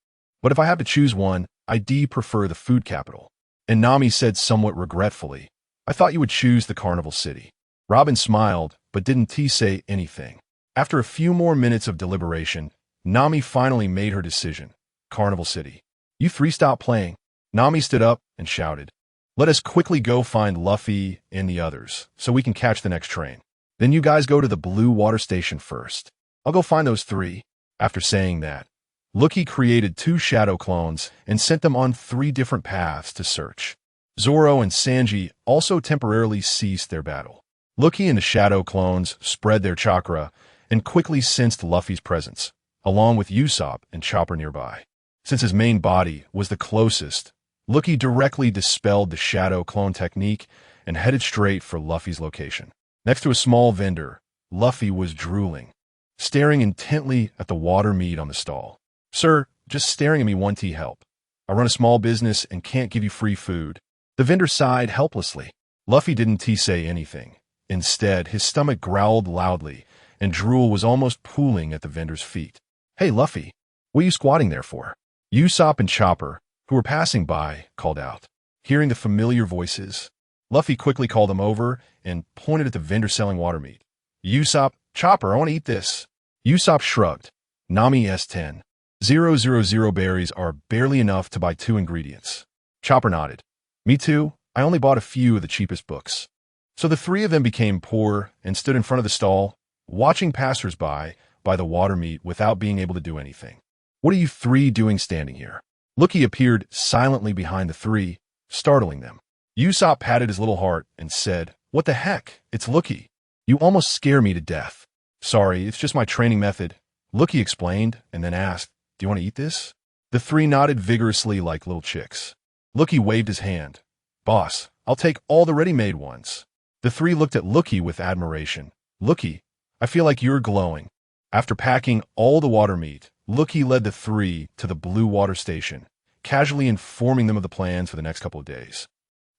[SPEAKER 1] "But if I have to choose one, I'd prefer the food capital." And Nami said somewhat regretfully, "I thought you would choose the carnival city." Robin smiled, but didn't say anything. After a few more minutes of deliberation, Nami finally made her decision. Carnival City. "You three stop playing." Nami stood up and shouted, "Let us quickly go find Luffy and the others, so we can catch the next train. Then you guys go to the blue water station first. I'll go find those 3. After saying that, Luffy created 2 shadow clones and sent them on 3 different paths to search. Zoro and Sanji also temporarily ceased their battle. Luffy and the shadow clones spread their chakra and quickly sensed Luffy's presence, along with Usopp and Chopper nearby. Since his main body was the closest, Luffy directly dispelled the shadow clone technique and headed straight for Luffy's location. Next to a small vendor, Luffy was drooling, staring intently at the water mead on the stall. "Sir, just staring at me won't help. I run a small business and can't give you free food." The vendor sighed helplessly. Luffy didn't say anything. Instead, his stomach growled loudly, and drool was almost pooling at the vendor's feet. "Hey, Luffy, what are you squatting there for?" Usopp and Chopper, who were passing by, called out. Hearing the familiar voices, Luffy quickly called them over and pointed at the vendor selling water meat. "Usopp, Chopper, I want to eat this." Usopp shrugged. "Nami S10. 000 berries are barely enough to buy 2 ingredients." Chopper nodded. "Me too. I only bought a few of the cheapest books." So the 3 of them became poor and stood in front of the stall, watching passers-by by the water meat without being able to do anything. "What are you 3 doing standing here?" Luffy appeared silently behind the 3, startling them. Usopp patted his little heart and said, "What the heck? It's Luffy. You almost scare me to death." "Sorry, it's just my training method," Luffy explained, and then asked, "Do you want to eat this?" The 3 nodded vigorously like little chicks. Luffy waved his hand. "Boss, I'll take all the ready-made ones." The 3 looked at Luffy with admiration. "Luffy, I feel like you're glowing." After packing all the water meat, Luffy led the 3 to the blue water station, casually informing them of the plans for the next couple of days.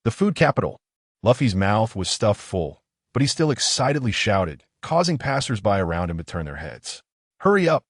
[SPEAKER 1] The food capital. Luffy's mouth was stuffed full, but he still excitedly shouted, causing passers-by around him to turn their heads. Hurry up,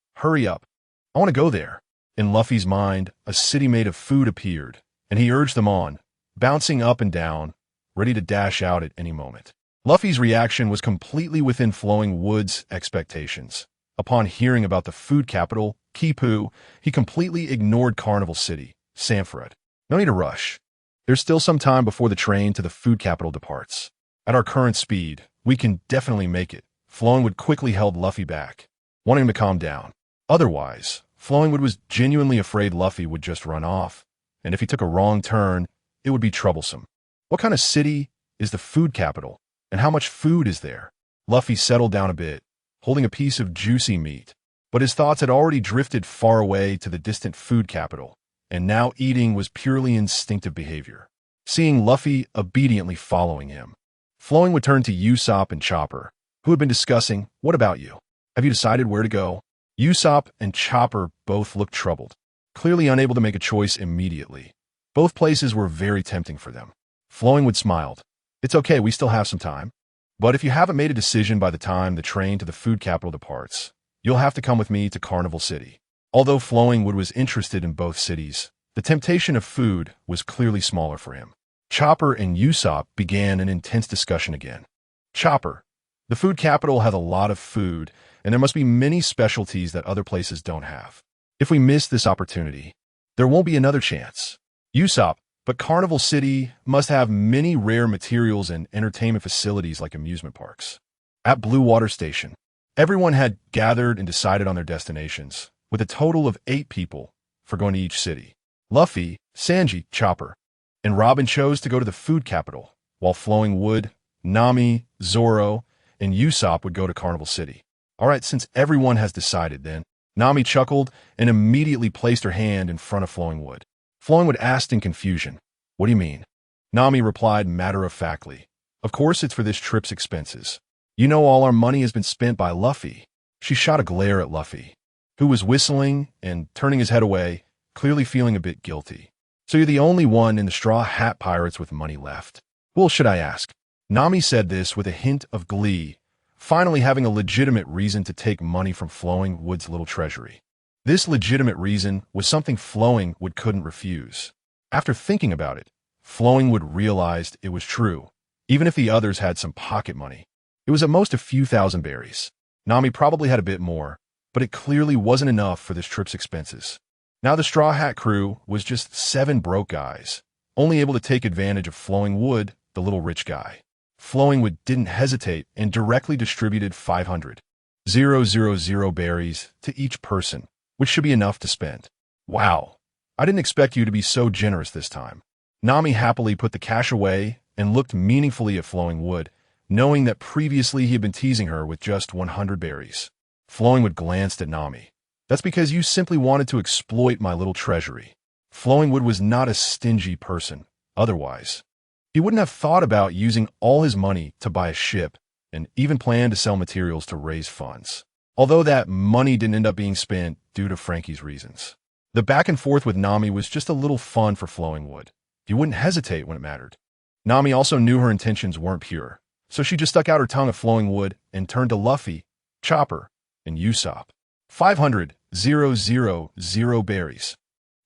[SPEAKER 1] I want to go there." In Luffy's mind, a city made of food appeared, and he urged them on, bouncing up and down, ready to dash out at any moment. Luffy's reaction was completely within Flowing Wood's expectations. Upon hearing about the food capital, Kipu, he completely ignored Carnival City, Sanford. "No need to rush. There's still some time before the train to the food capital departs. At our current speed, we can definitely make it." Flowingwood quickly held Luffy back, wanting him to calm down. Otherwise, Flowingwood was genuinely afraid Luffy would just run off, and if he took a wrong turn, it would be troublesome. "What kind of city is the food capital, and how much food is there?" Luffy settled down a bit, holding a piece of juicy meat, but his thoughts had already drifted far away to the distant food capital, and now eating was purely instinctive behavior. Seeing Luffy obediently following him, Flowingwood turned to Usopp and Chopper, who had been discussing, "What about you? Have you decided where to go?" Usopp and Chopper both looked troubled, clearly unable to make a choice immediately. Both places were very tempting for them. Flowingwood smiled. "It's okay, we still have some time. But if you haven't made a decision by the time the train to the food capital departs, you'll have to come with me to Carnival City." Although Flowingwood was interested in both cities, the temptation of food was clearly smaller for him. Chopper and Usopp began an intense discussion again. "Chopper, the food capital has a lot of food, and there must be many specialties that other places don't have. If we miss this opportunity, There won't be another chance. Usopp, but Carnival City must have many rare materials and entertainment facilities like amusement parks. At Blue Water Station, everyone had gathered and decided on their destinations, with a total of 8 people for going to each city. Luffy, Sanji, Chopper, and Robin chose to go to the food capital, while Flowing would, Nami, Zoro, and Usopp would go to Carnival City. Alright, since everyone has decided then, Nami chuckled and immediately placed her hand in front of Flowing would. Flowing would asked in confusion, "What do you mean?" Nami replied matter-of-factly, "Of course it's for this trip's expenses. You know all our money has been spent by Luffy." She shot a glare at Luffy, who was whistling and turning his head away, clearly feeling a bit guilty. "So you're the only one in the Straw Hat Pirates with money left? Well, should I ask?" Nami said this with a hint of glee, finally having a legitimate reason to take money from Flowing wood's little treasury. This legitimate reason was something Flowing wood couldn't refuse. After thinking about it, Flowing wood realized it was true, even if the others had some pocket money. It was at most a few thousand berries. Nami probably had a bit more, but it clearly wasn't enough for this trip's expenses. Now the Straw Hat crew was just 7 broke guys, only able to take advantage of Flowing wood, the little rich guy. Flowing wood didn't hesitate and directly distributed 500,000 berries to each person, which should be enough to spend. "Wow, I didn't expect you to be so generous this time." Nami happily put the cash away and looked meaningfully at Flowing wood, knowing that previously he had been teasing her with just 100 berries. Flowing wood glanced at Nami. "That's because you simply wanted to exploit my little treasury." Flowing wood was not a stingy person, otherwise. He wouldn't have thought about using all his money to buy a ship and even planned to sell materials to raise funds. Although that money didn't end up being spent due to Frankie's reasons. The back and forth with Nami was just a little fun for Flowing wood. He wouldn't hesitate when it mattered. Nami also knew her intentions weren't pure, so she just stuck out her tongue at Flowing wood and turned to Luffy, Chopper, and Usopp. 500,000 berries.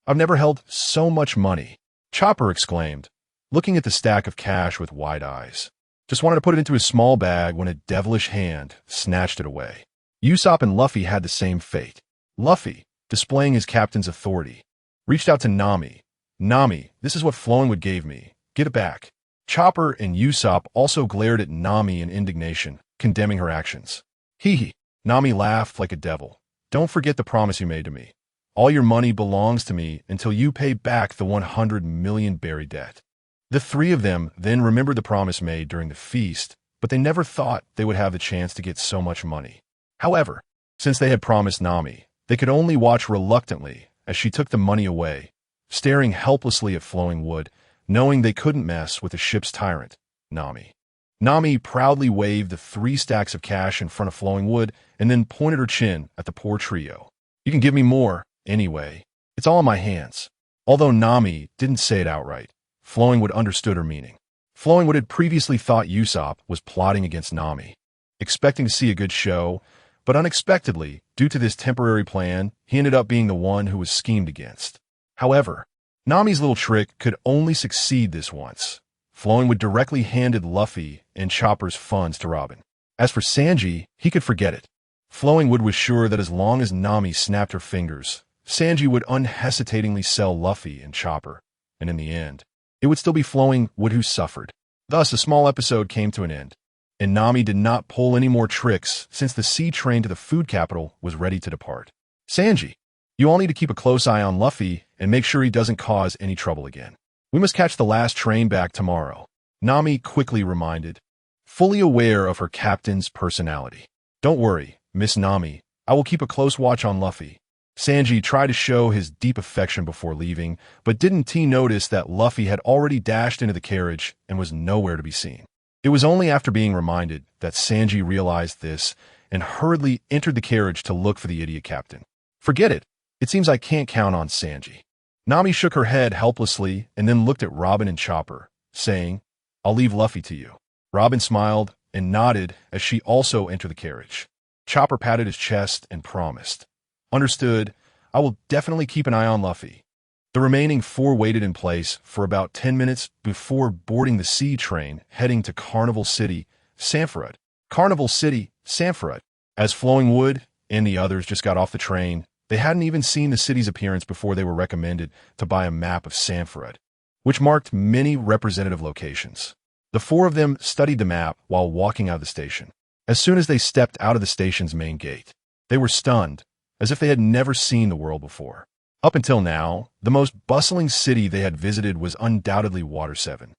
[SPEAKER 1] "I've never held so much money," Chopper exclaimed, looking at the stack of cash with wide eyes. Just wanted to put it into his small bag when a devilish hand snatched it away. Usopp and Luffy had the same fate. Luffy, displaying his captain's authority, reached out to Nami. "Nami, this is what Flowing wood gave me. Get it back." Chopper and Usopp also glared at Nami in indignation, condemning her actions. "He." Nami laughed like a devil. "Don't forget the promise you made to me. All your money belongs to me until you pay back the 100 million berry debt." The 3 of them then remembered the promise made during the feast, but they never thought they would have the chance to get so much money. However, since they had promised Nami, they could only watch reluctantly as she took the money away, staring helplessly at Flowing wood, knowing they couldn't mess with the ship's tyrant, Nami. Nami proudly waved the 3 stacks of cash in front of Flowing wood and then pointed her chin at the poor trio. "You can give me more, anyway. It's all in my hands." Although Nami didn't say it outright, Flowing wood understood her meaning. Flowing wood had previously thought Usopp was plotting against Nami, expecting to see a good show, but unexpectedly, due to this temporary plan, he ended up being the one who was schemed against. However, Nami's little trick could only succeed this once. Flowing wood directly handed Luffy and Chopper's funds to Robin. As for Sanji, he could forget it. Flowing wood was sure that as long as Nami snapped her fingers, Sanji would unhesitatingly sell Luffy and Chopper, and in the end, it would still be Flowing wood who suffered. Thus, a small episode came to an end, and Nami did not pull any more tricks since the sea train to the food capital was ready to depart. "Sanji, you all need to keep a close eye on Luffy and make sure he doesn't cause any trouble again. We must catch the last train back tomorrow," Nami quickly reminded, fully aware of her captain's personality. "Don't worry, Miss Nami, I will keep a close watch on Luffy." Sanji tried to show his deep affection before leaving, but didn't he notice that Luffy had already dashed into the carriage and was nowhere to be seen. It was only after being reminded that Sanji realized this and hurriedly entered the carriage to look for the idiot captain. "Forget it. It seems I can't count on Sanji." Nami shook her head helplessly and then looked at Robin and Chopper, saying, "I'll leave Luffy to you." Robin smiled and nodded as she also entered the carriage. Chopper patted his chest and promised, "Understood. I will definitely keep an eye on Luffy." The remaining 4 waited in place for about 10 minutes before boarding the sea train heading to Carnival City, Sanford. Carnival City, Sanford. As Flowing wood and the others just got off the train, They hadn't even seen the city's appearance before they were recommended to buy a map of Sanford, which marked many representative locations. The four of them studied the map while walking out of the station. As soon as they stepped out of the station's main gate, they were stunned, as if they had never seen the world before. Up until now, the most bustling city they had visited was undoubtedly Water 7.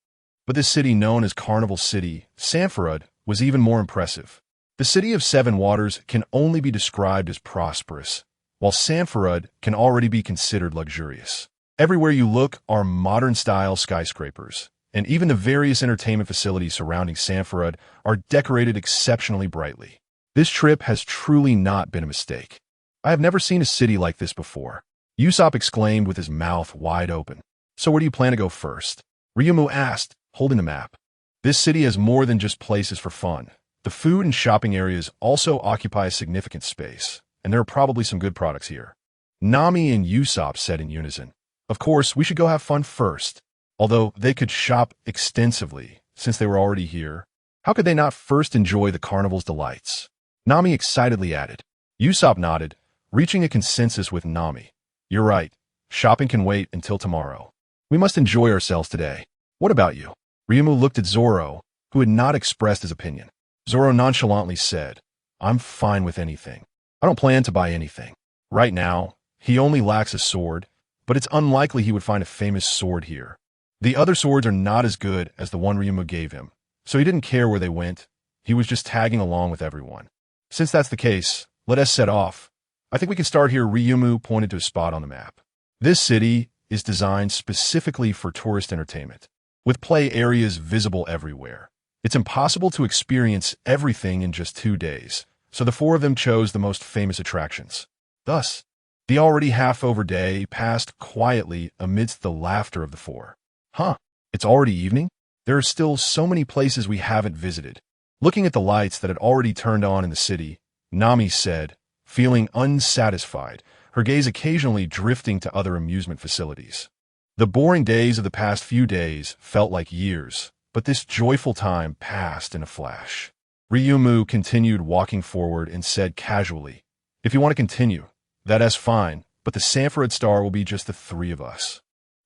[SPEAKER 1] But this city known as Carnival City, Sanford, was even more impressive. The city of Seven Waters can only be described as prosperous, while Sanford can already be considered luxurious. Everywhere you look are modern-style skyscrapers, and even the various entertainment facilities surrounding Sanford are decorated exceptionally brightly. This trip has truly not been a mistake. I have never seen a city like this before, Usopp exclaimed with his mouth wide open. So where do you plan to go first? Ryumu asked, holding the map. This city has more than just places for fun. The food and shopping areas also occupy a significant space, and there are probably some good products here. Nami and Usopp said in unison. Of course, we should go have fun first. Although they could shop extensively, since they were already here, how could they not first enjoy the carnival's delights? Nami excitedly added. Usopp nodded, reaching a consensus with Nami. You're right. Shopping can wait until tomorrow. We must enjoy ourselves today. What about you? Ryumu looked at Zoro, who had not expressed his opinion. Zoro nonchalantly said, I'm fine with anything. I don't plan to buy anything. Right now, he only lacks a sword, but it's unlikely he would find a famous sword here. The other swords are not as good as the one Ryumu gave him, so he didn't care where they went. He was just tagging along with everyone. Since that's the case, let us set off. I think we can start here. Ryumu pointed to a spot on the map. This city is designed specifically for tourist entertainment, with play areas visible everywhere. It's impossible to experience everything in just 2 days, so the four of them chose the most famous attractions. Thus, the already half-over day passed quietly amidst the laughter of the four. Huh, it's already evening? There are still so many places we haven't visited. Looking at the lights that had already turned on in the city, Nami said, feeling unsatisfied, her gaze occasionally drifting to other amusement facilities. The boring days of the past few days felt like years, but this joyful time passed in a flash. Ryumu continued walking forward and said casually, If you want to continue, that's fine, but the Sanford Star will be just the three of us.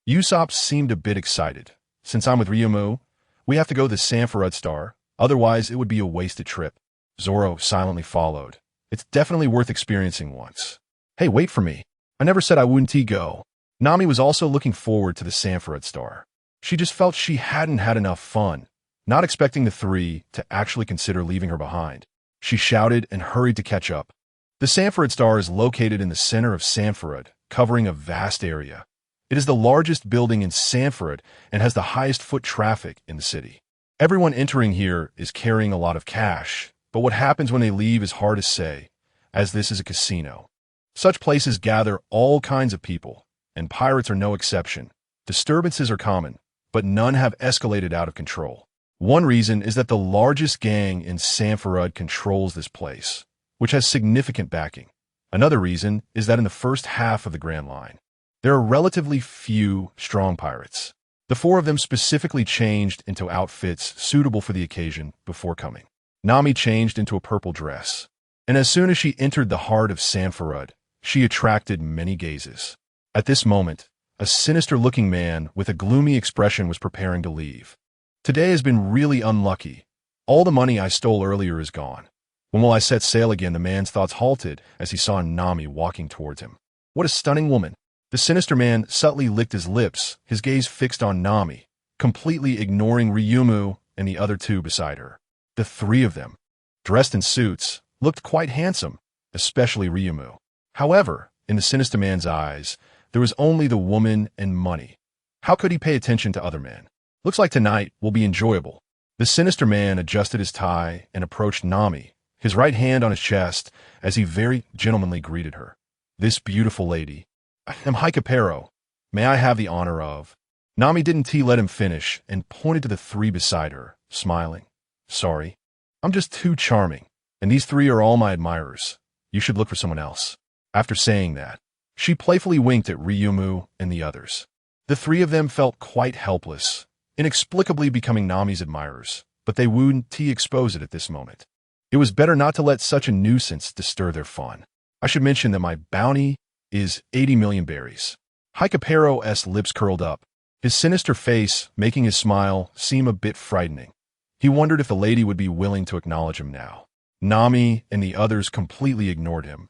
[SPEAKER 1] Usopp seemed a bit excited. Since I'm with Ryumu, we have to go to the Sanford Star, otherwise it would be a wasted trip. Zoro silently followed. It's definitely worth experiencing once. Hey, wait for me. I never said I wouldn't go. Nami was also looking forward to the Sanford Star. She just felt she hadn't had enough fun, not expecting the three to actually consider leaving her behind. She shouted and hurried to catch up. The Sanford Star is located in the center of Sanford, covering a vast area. It is the largest building in Sanford and has the highest foot traffic in the city. Everyone entering here is carrying a lot of cash, but what happens when they leave is hard to say, as this is a casino. Such places gather all kinds of people, and pirates are no exception. Disturbances are common, but none have escalated out of control. One reason is that the largest gang in Sanford controls this place, which has significant backing. Another reason is that in the first half of the Grand Line, there are relatively few strong pirates. The four of them specifically changed into outfits suitable for the occasion before coming. Nami changed into a purple dress, and as soon as she entered the heart of Sanford, she attracted many gazes. At this moment, a sinister-looking man with a gloomy expression was preparing to leave. Today has been really unlucky. All the money I stole earlier is gone. When will I set sail again? The man's thoughts halted as he saw Nami walking towards him. What a stunning woman. The sinister man subtly licked his lips, his gaze fixed on Nami, completely ignoring Ryumu and the other two beside her. The three of them, dressed in suits, looked quite handsome, especially Ryumu. However, in the sinister man's eyes, there was only the woman and money. How could he pay attention to other men? Looks like tonight will be enjoyable. The sinister man adjusted his tie and approached Nami, his right hand on his chest, as he very gentlemanly greeted her. This beautiful lady. I am Hikapero. May I have the honor of... Nami didn't let him finish and pointed to the three beside her, smiling. Sorry. I'm just too charming, and these three are all my admirers. You should look for someone else. After saying that, she playfully winked at Ryumu and the others. The three of them felt quite helpless, inexplicably becoming Nami's admirers, but they wouldn't expose it at this moment. It was better not to let such a nuisance disturb their fun. I should mention that my bounty is 80 million berries. Hycapero's lips curled up, his sinister face making his smile seem a bit frightening. He wondered if the lady would be willing to acknowledge him now. Nami and the others completely ignored him,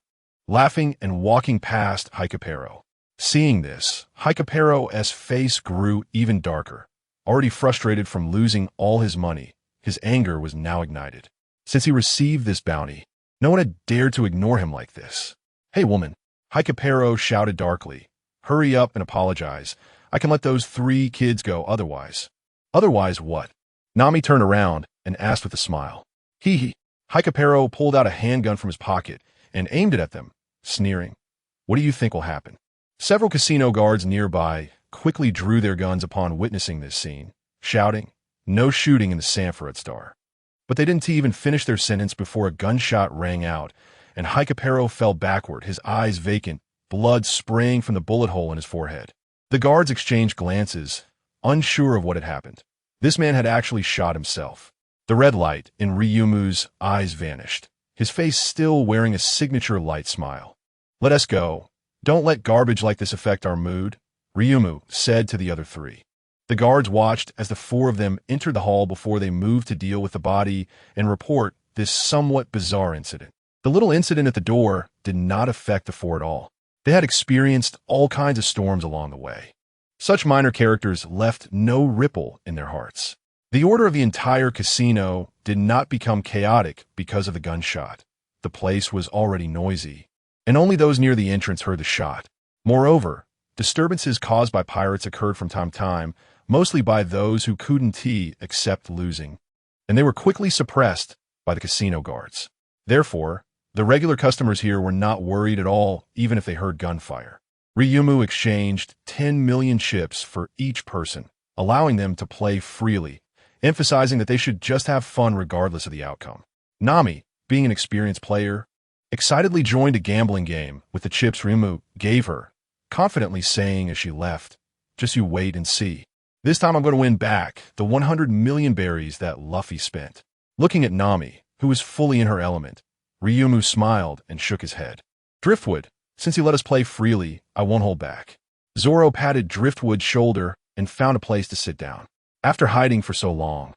[SPEAKER 1] laughing and walking past Hycapero. Seeing this, Hycapero's face grew even darker. Already frustrated from losing all his money, his anger was now ignited. Since he received this bounty, no one had dared to ignore him like this. "Hey, woman," Hycapero shouted darkly. "Hurry up and apologize. I can let those 3 kids go otherwise." "Otherwise what?" Nami turned around and asked with a smile. He. Hycapero pulled out a handgun from his pocket and aimed it at them, sneering. "What do you think will happen?" Several casino guards nearby quickly drew their guns upon witnessing this scene, shouting, "No shooting in the Sanford Star." But they didn't even finish their sentence before a gunshot rang out, and Hycapero fell backward, his eyes vacant, blood spraying from the bullet hole in his forehead. The guards exchanged glances, unsure of what had happened. This man had actually shot himself. The red light in Ryumu's eyes vanished, his face still wearing a signature light smile. "Let us go. Don't let garbage like this affect our mood," Ryumu said to the other 3. The guards watched as the 4 of them entered the hall before they moved to deal with the body and report this somewhat bizarre incident. The little incident at the door did not affect the 4 at all. They had experienced all kinds of storms along the way. Such minor characters left no ripple in their hearts. The order of the entire casino did not become chaotic because of the gunshot. The place was already noisy, and only those near the entrance heard the shot. Moreover, disturbances caused by pirates occurred from time to time, mostly by those who couldn't accept losing, and they were quickly suppressed by the casino guards. Therefore, the regular customers here were not worried at all, even if they heard gunfire. Ryumu exchanged 10 million chips for each person, allowing them to play freely, emphasizing that they should just have fun regardless of the outcome. Nami, being an experienced player, excitedly joined a gambling game with the chips Ryumu gave her, confidently saying as she left, "Just you wait and see. This time I'm going to win back the 100 million berries that Luffy spent." Looking at Nami, who was fully in her element, Ryumu smiled and shook his head. "Driftwood, since you let us play freely, I won't hold back." Zoro patted Driftwood's shoulder and found a place to sit down. "After hiding for so long,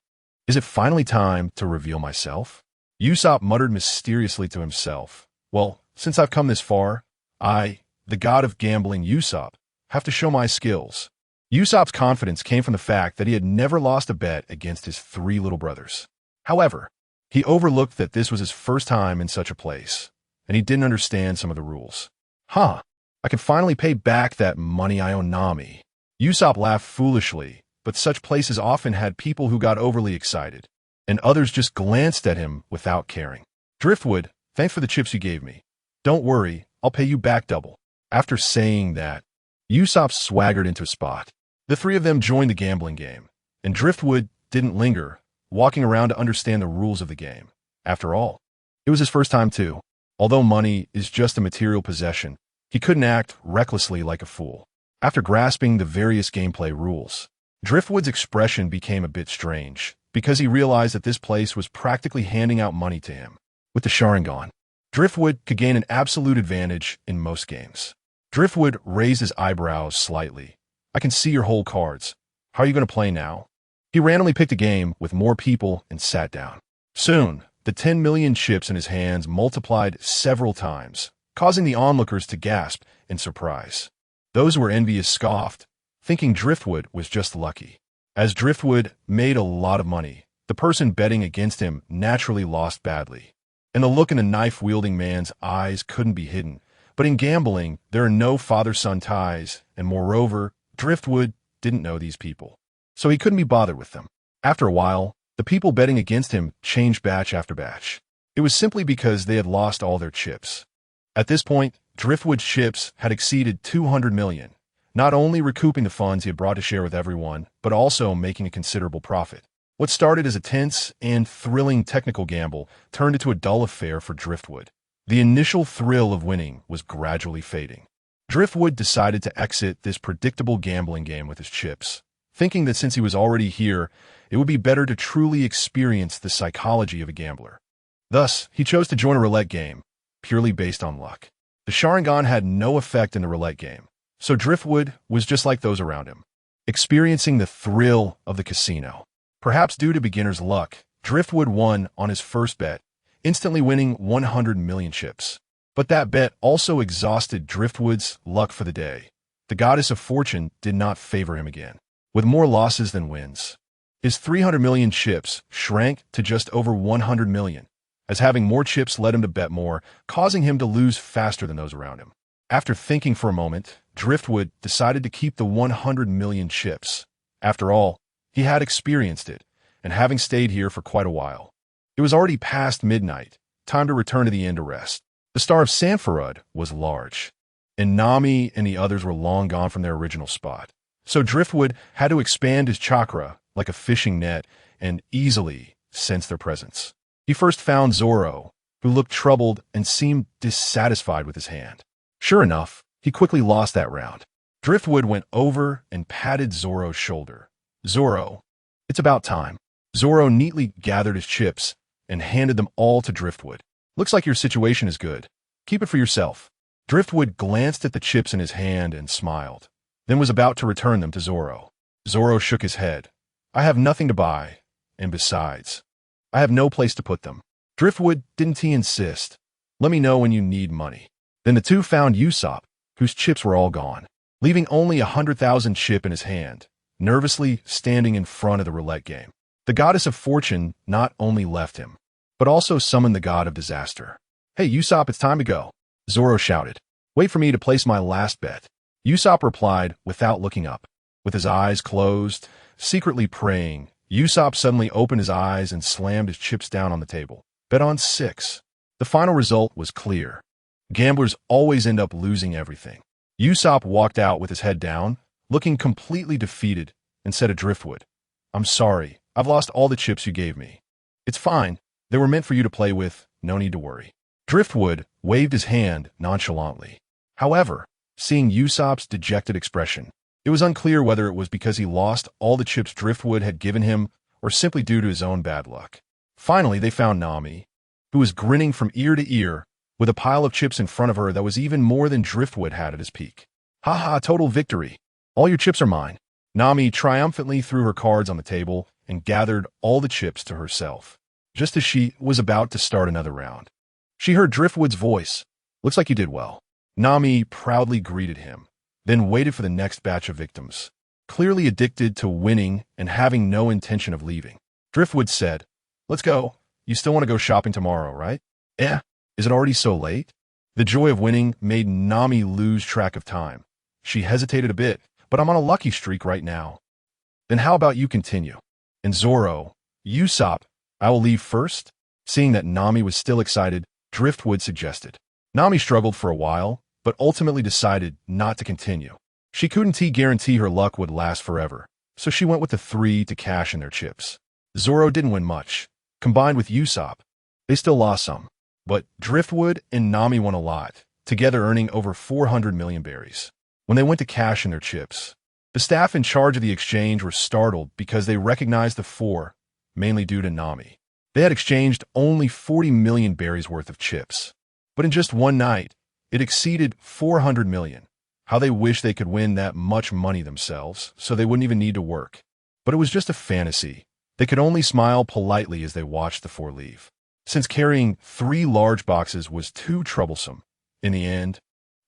[SPEAKER 1] is it finally time to reveal myself?" Usopp muttered mysteriously to himself. "Well, since I've come this far, I, the god of gambling Usopp, have to show my skills." Usopp's confidence came from the fact that he had never lost a bet against his 3 little brothers. However, he overlooked that this was his first time in such a place, and he didn't understand some of the rules. I can finally pay back that money I owe Nami." Usopp laughed foolishly, but such places often had people who got overly excited, and others just glanced at him without caring. "Driftwood, thanks for the chips you gave me. Don't worry, I'll pay you back double." After saying that, Usopp swaggered into a spot. The 3 of them joined the gambling game, and Driftwood didn't linger, walking around to understand the rules of the game. After all, it was his first time too. Although money is just a material possession, he couldn't act recklessly like a fool. After grasping the various gameplay rules, Driftwood's expression became a bit strange, because he realized that this place was practically handing out money to him. With the Sharingan, Driftwood could gain an absolute advantage in most games. Driftwood raised his eyebrows slightly. "I can see your whole cards. How are you going to play now?" He randomly picked a game with more people and sat down. Soon, the 10 million chips in his hands multiplied several times, causing the onlookers to gasp in surprise. Those who were envious scoffed, thinking Driftwood was just lucky. As Driftwood made a lot of money, the person betting against him naturally lost badly. And the look in the knife-wielding man's eyes couldn't be hidden. But in gambling, there are no father-son ties, and moreover, Driftwood didn't know these people, so he couldn't be bothered with them. After a while, the people betting against him changed batch after batch. It was simply because they had lost all their chips. At this point, Driftwood's chips had exceeded 200 million, not only recouping the funds he had brought to share with everyone, but also making a considerable profit. What started as a tense and thrilling technical gamble turned into a dull affair for Driftwood. The initial thrill of winning was gradually fading. Driftwood decided to exit this predictable gambling game with his chips, thinking that since he was already here, it would be better to truly experience the psychology of a gambler. Thus, he chose to join a roulette game, purely based on luck. The The Sharingan had no effect in the roulette game, so Driftwood was just like those around him, experiencing the thrill of the casino. Perhaps due to beginner's luck, Driftwood won on his first bet, instantly winning 100 million chips. But that bet also exhausted Driftwood's luck for the day. The goddess of fortune did not favor him again. With more losses than wins, his 300 million chips shrank to just over 100 million, as having more chips led him to bet more, causing him to lose faster than those around him. After thinking for a moment, Driftwood decided to keep the 100 million chips. After all, he had experienced it, and having stayed here for quite a while. It was already past midnight, time to return to the inn to rest. The star of Sanfarud was large, and Nami and the others were long gone from their original spot. So Driftwood had to expand his chakra like a fishing net and easily sense their presence. He first found Zoro, who looked troubled and seemed dissatisfied with his hand. Sure enough, he quickly lost that round. Driftwood went over and patted Zoro's shoulder. "Zoro, it's about time." Zoro neatly gathered his chips and handed them all to Driftwood. "Looks like your situation is good. Keep it for yourself." Driftwood glanced at the chips in his hand and smiled, then was about to return them to Zoro. Zoro shook his head. "I have nothing to buy, and besides, I have no place to put them." Driftwood, didn't he insist? "Let me know when you need money." Then the two found Usopp, whose chips were all gone, leaving only 100,000 chip in his hand, nervously standing in front of the roulette game. The goddess of fortune not only left him, but also summoned the god of disaster. "Hey, Usopp, it's time to go," Zoro shouted. "Wait for me to place my last bet." Usopp replied without looking up. With his eyes closed, secretly praying, Usopp suddenly opened his eyes and slammed his chips down on the table. Bet on 6. The final result was clear. Gamblers always end up losing everything. Usopp walked out with his head down, looking completely defeated, and said to Driftwood, "I'm sorry, I've lost all the chips you gave me. It's fine, they were meant for you to play with, no need to worry." Driftwood waved his hand nonchalantly. However, seeing Usopp's dejected expression, it was unclear whether it was because he lost all the chips Driftwood had given him or simply due to his own bad luck. Finally, they found Nami, who was grinning from ear to ear, with a pile of chips in front of her that was even more than Driftwood had at his peak. "Ha, total victory. All your chips are mine." Nami triumphantly threw her cards on the table and gathered all the chips to herself, just as she was about to start another round. She heard Driftwood's voice. "Looks like you did well." Nami proudly greeted him, then waited for the next batch of victims, clearly addicted to winning and having no intention of leaving. Driftwood said, "Let's go. You still want to go shopping tomorrow, right?" Is it already so late?" The joy of winning made Nami lose track of time. She hesitated a bit, "But I'm on a lucky streak right now." "Then how about you continue?" And Zoro, "Usopp, I will leave first?" Seeing that Nami was still excited, Driftwood suggested. Nami struggled for a while, but ultimately decided not to continue. She couldn't guarantee her luck would last forever, so she went with the 3 to cash in their chips. Zoro didn't win much. Combined with Usopp, they still lost some. But Driftwood and Nami won a lot, together earning over 400 million berries. When they went to cash in their chips, the staff in charge of the exchange were startled because they recognized the 4, mainly due to Nami. They had exchanged only 40 million berries worth of chips. But in just one night, it exceeded 400 million. How they wished they could win that much money themselves, so they wouldn't even need to work. But it was just a fantasy. They could only smile politely as they watched the 4 leave. Since carrying 3 large boxes was too troublesome, in the end,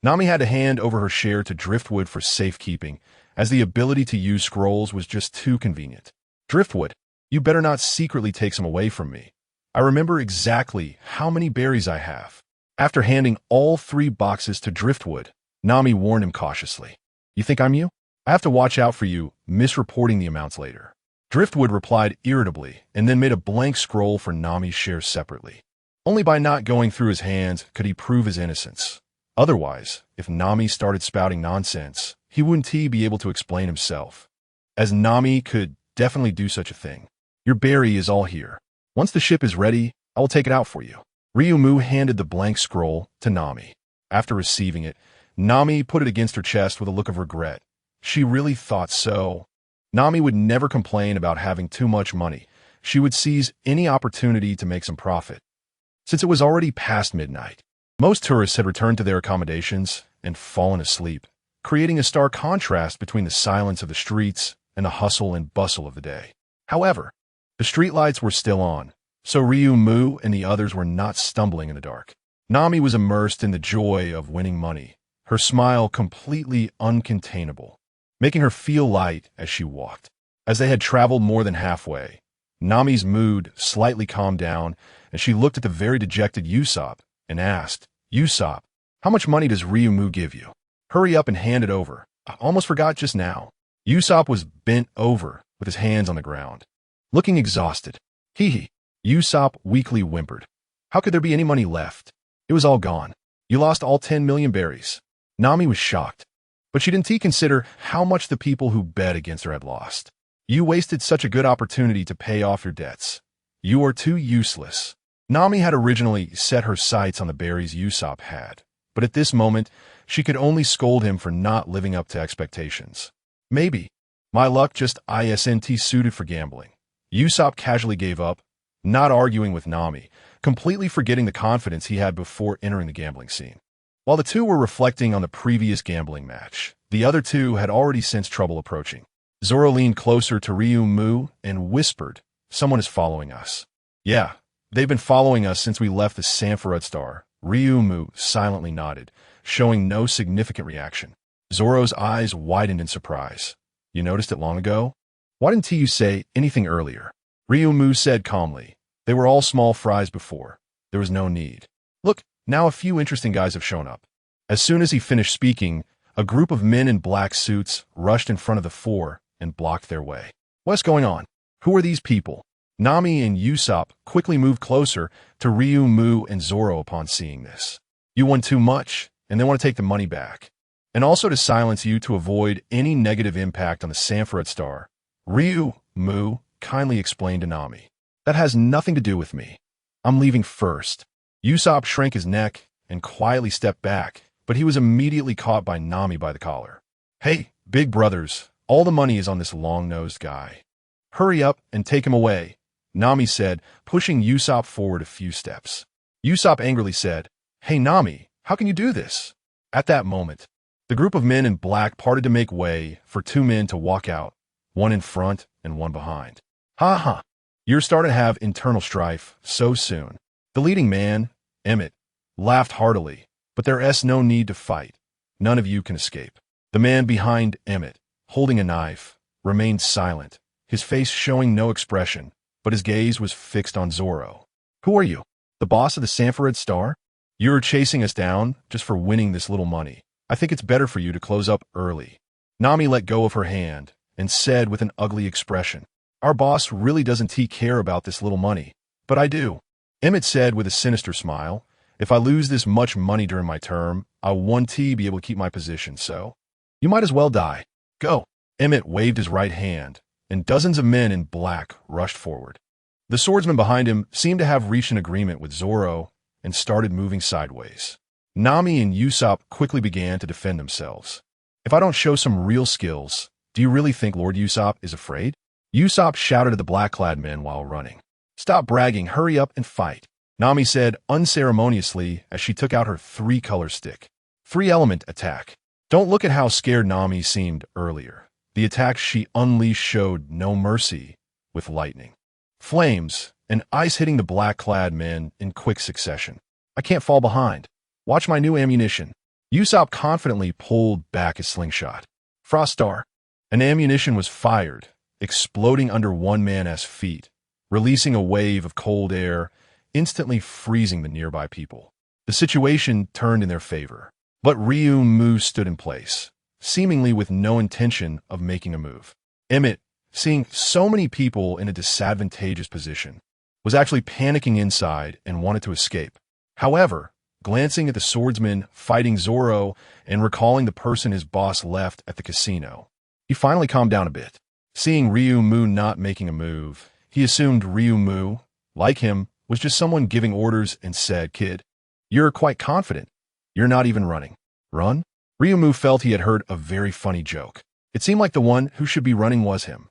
[SPEAKER 1] Nami had to hand over her share to Driftwood for safekeeping, as the ability to use scrolls was just too convenient. "Driftwood, you better not secretly take some away from me. I remember exactly how many berries I have." After handing all 3 boxes to Driftwood, Nami warned him cautiously. "You think I'm you? I have to watch out for you misreporting the amounts later." Driftwood replied irritably and then made a blank scroll for Nami's share separately. Only by not going through his hands could he prove his innocence. Otherwise, if Nami started spouting nonsense, he wouldn't be able to explain himself, as Nami could definitely do such a thing. "Your berry is all here. Once the ship is ready, I will take it out for you." Ryumu handed the blank scroll to Nami. After receiving it, Nami put it against her chest with a look of regret. She really thought so. Nami would never complain about having too much money. She would seize any opportunity to make some profit. Since it was already past midnight, Most tourists had returned to their accommodations and fallen asleep, creating a stark contrast between the silence of the streets and the hustle and bustle of the day. However, the streetlights were still on, so Ryu Mu and the others were not stumbling in the dark. Nami was immersed in the joy of winning money, her smile completely uncontainable, making her feel light as she walked. As they had traveled more than halfway, Nami's mood slightly calmed down, and she looked at the very dejected Usopp and asked, "Usopp, how much money does Ryu Mu give you? Hurry up and hand it over. I almost forgot just now." Usopp was bent over with his hands on the ground, looking exhausted. "Hee." Usopp weakly whimpered. "How could there be any money left? It was all gone. You lost all 10 million berries." Nami was shocked, but she didn't consider how much the people who bet against her had lost. "You wasted such a good opportunity to pay off your debts. You are too useless." Nami had originally set her sights on the berries Usopp had, but at this moment, she could only scold him for not living up to expectations. "Maybe. My luck just isn't suited for gambling." Usopp casually gave up, not arguing with Nami, completely forgetting the confidence he had before entering the gambling scene. While the two were reflecting on the previous gambling match, the other two had already sensed trouble approaching. Zoro leaned closer to Ryu Mu and whispered, "Someone is following us." "Yeah, they've been following us since we left the Sanford Star." Ryu Mu silently nodded, showing no significant reaction. Zoro's eyes widened in surprise. "You noticed it long ago? Why didn't you say anything earlier?" Ryu Mu said calmly, "They were all small fries before. There was no need. Look, now a few interesting guys have shown up." As soon as he finished speaking, a group of men in black suits rushed in front of the four and blocked their way. "What's going on? Who are these people?" Nami and Usopp quickly moved closer to Ryu Mu and Zoro upon seeing this. "You won too much, and they want to take the money back. And also to silence you to avoid any negative impact on the Sanford Star." Ryu Mu kindly explained to Nami, "That has nothing to do with me. I'm leaving first." Usopp shrank his neck and quietly stepped back, but he was immediately caught by Nami by the collar. "Hey, big brothers, all the money is on this long-nosed guy. Hurry up and take him away," Nami said, pushing Usopp forward a few steps. Usopp angrily said, "Hey Nami, how can you do this?" At that moment, the group of men in black parted to make way for two men to walk out, one in front and one behind. "Ha ha, you're starting to have internal strife so soon." The leading man, Emmett, laughed heartily, "But there's no need to fight. None of you can escape." The man behind Emmett, holding a knife, remained silent, his face showing no expression, but his gaze was fixed on Zoro. "Who are you? The boss of the Sanford Star? You're chasing us down just for winning this little money. I think it's better for you to close up early." Nami let go of her hand and said with an ugly expression, "Our boss really doesn't care about this little money, but I do." Emmett said with a sinister smile, "If I lose this much money during my term, I won't be able to keep my position, so you might as well die. Go." Emmett waved his right hand, and dozens of men in black rushed forward. The swordsman behind him seemed to have reached an agreement with Zoro and started moving sideways. Nami and Usopp quickly began to defend themselves. "If I don't show some real skills, do you really think Lord Usopp is afraid?" Usopp shouted at the black-clad men while running. "Stop bragging, hurry up and fight," Nami said unceremoniously as she took out her three-color stick. Three-element attack. Don't look at how scared Nami seemed earlier. The attack she unleashed showed no mercy, with lightning, flames, and ice hitting the black-clad men in quick succession. "I can't fall behind. Watch my new ammunition." Usopp confidently pulled back his slingshot. Frost Star. An ammunition was fired, exploding under one man's feet, releasing a wave of cold air, instantly freezing the nearby people. The situation turned in their favor, but Ryu Mu stood in place, seemingly with no intention of making a move. Emmett, seeing so many people in a disadvantageous position, was actually panicking inside and wanted to escape. However, glancing at the swordsman fighting Zoro and recalling the person his boss left at the casino, he finally calmed down a bit. Seeing Ryu Mu not making a move, he assumed Ryu Mu, like him, was just someone giving orders and said, "Kid, you're quite confident. You're not even running. Run?" Ryu Mu felt he had heard a very funny joke. It seemed like the one who should be running was him.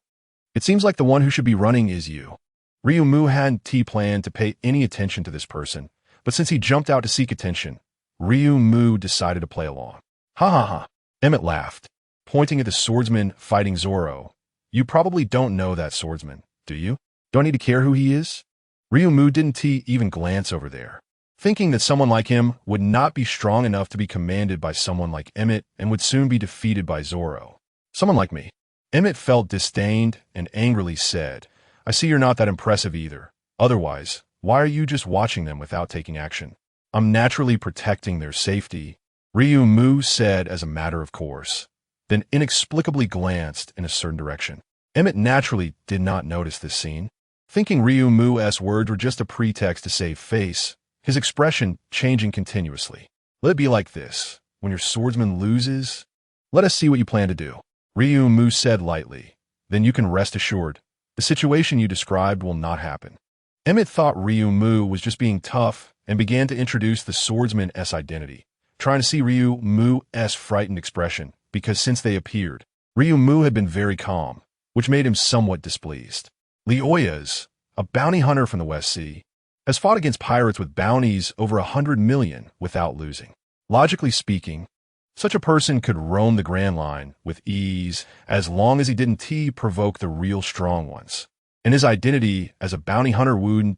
[SPEAKER 1] "It seems like the one who should be running is you." Ryu Mu hadn't planned to pay any attention to this person, but since he jumped out to seek attention, Ryu decided to play along. Ha ha ha. Emmett laughed, pointing at the swordsman fighting Zoro. You probably don't know that swordsman, do you? Do I need to care who he is? Ryu didn't even glance over there, thinking that someone like him would not be strong enough to be commanded by someone like Emmett and would soon be defeated by Zoro. Someone like me. Emmett felt disdained and angrily said, I see you're not that impressive either. Otherwise, why are you just watching them without taking action? I'm naturally protecting their safety, Ryu said as a matter of course, then inexplicably glanced in a certain direction. Emmett naturally did not notice this scene. Thinking Ryu's words were just a pretext to save face, his expression changing continuously. Let it be like this. When your swordsman loses, let us see what you plan to do. Ryu said lightly. Then you can rest assured. The situation you described will not happen. Emmett thought Ryu was just being tough and began to introduce the swordsman's identity, trying to see Ryu's frightened expression, because since they appeared, Ryu had been very calm, which made him somewhat displeased. Leoyas, a bounty hunter from the West Sea, has fought against pirates with bounties over 100 million without losing. Logically speaking, such a person could roam the Grand Line with ease as long as he didn't provoke the real strong ones. And his identity as a bounty hunter wouldn't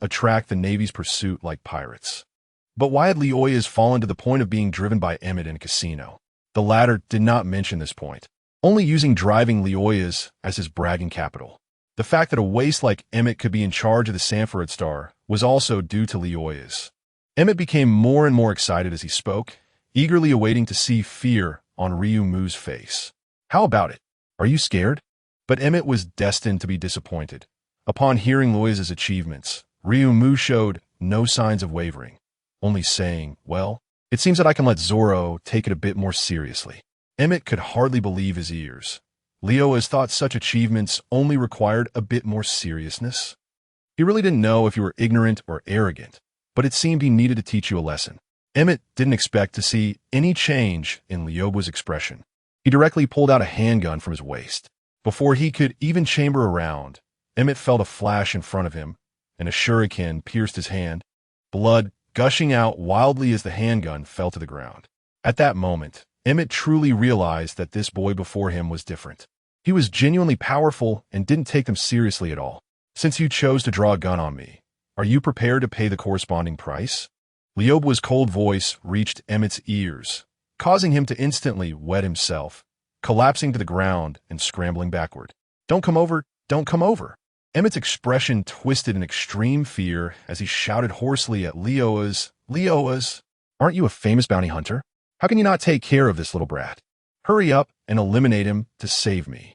[SPEAKER 1] attract the Navy's pursuit like pirates. But why had Leoyas fallen to the point of being driven by Emmett in a casino? The latter did not mention this point, only using driving Leoyas as his bragging capital. The fact that a waste like Emmett could be in charge of the Sanford Star was also due to Leoyas. Emmett became more and more excited as he spoke, eagerly awaiting to see fear on Ryu's face. How about it? Are you scared? But Emmett was destined to be disappointed. Upon hearing Leoyas' achievements, Ryu showed no signs of wavering, only saying, well, it seems that I can let Zoro take it a bit more seriously. Emmett could hardly believe his ears. Leoyas thought such achievements only required a bit more seriousness. He really didn't know if you were ignorant or arrogant, but it seemed he needed to teach you a lesson. Emmett didn't expect to see any change in Leoyas' expression. He directly pulled out a handgun from his waist. Before he could even chamber around, Emmett felt a flash in front of him, and a shuriken pierced his hand, blood gushing out wildly as the handgun fell to the ground. At that moment, Emmett truly realized that this boy before him was different. He was genuinely powerful and didn't take them seriously at all. Since you chose to draw a gun on me, are you prepared to pay the corresponding price? Leoyas' cold voice reached Emmett's ears, causing him to instantly wet himself, collapsing to the ground and scrambling backward. Don't come over, don't come over. Emmett's expression twisted in extreme fear as he shouted hoarsely at Leoyas, Leoyas, aren't you a famous bounty hunter? How can you not take care of this little brat? Hurry up and eliminate him to save me.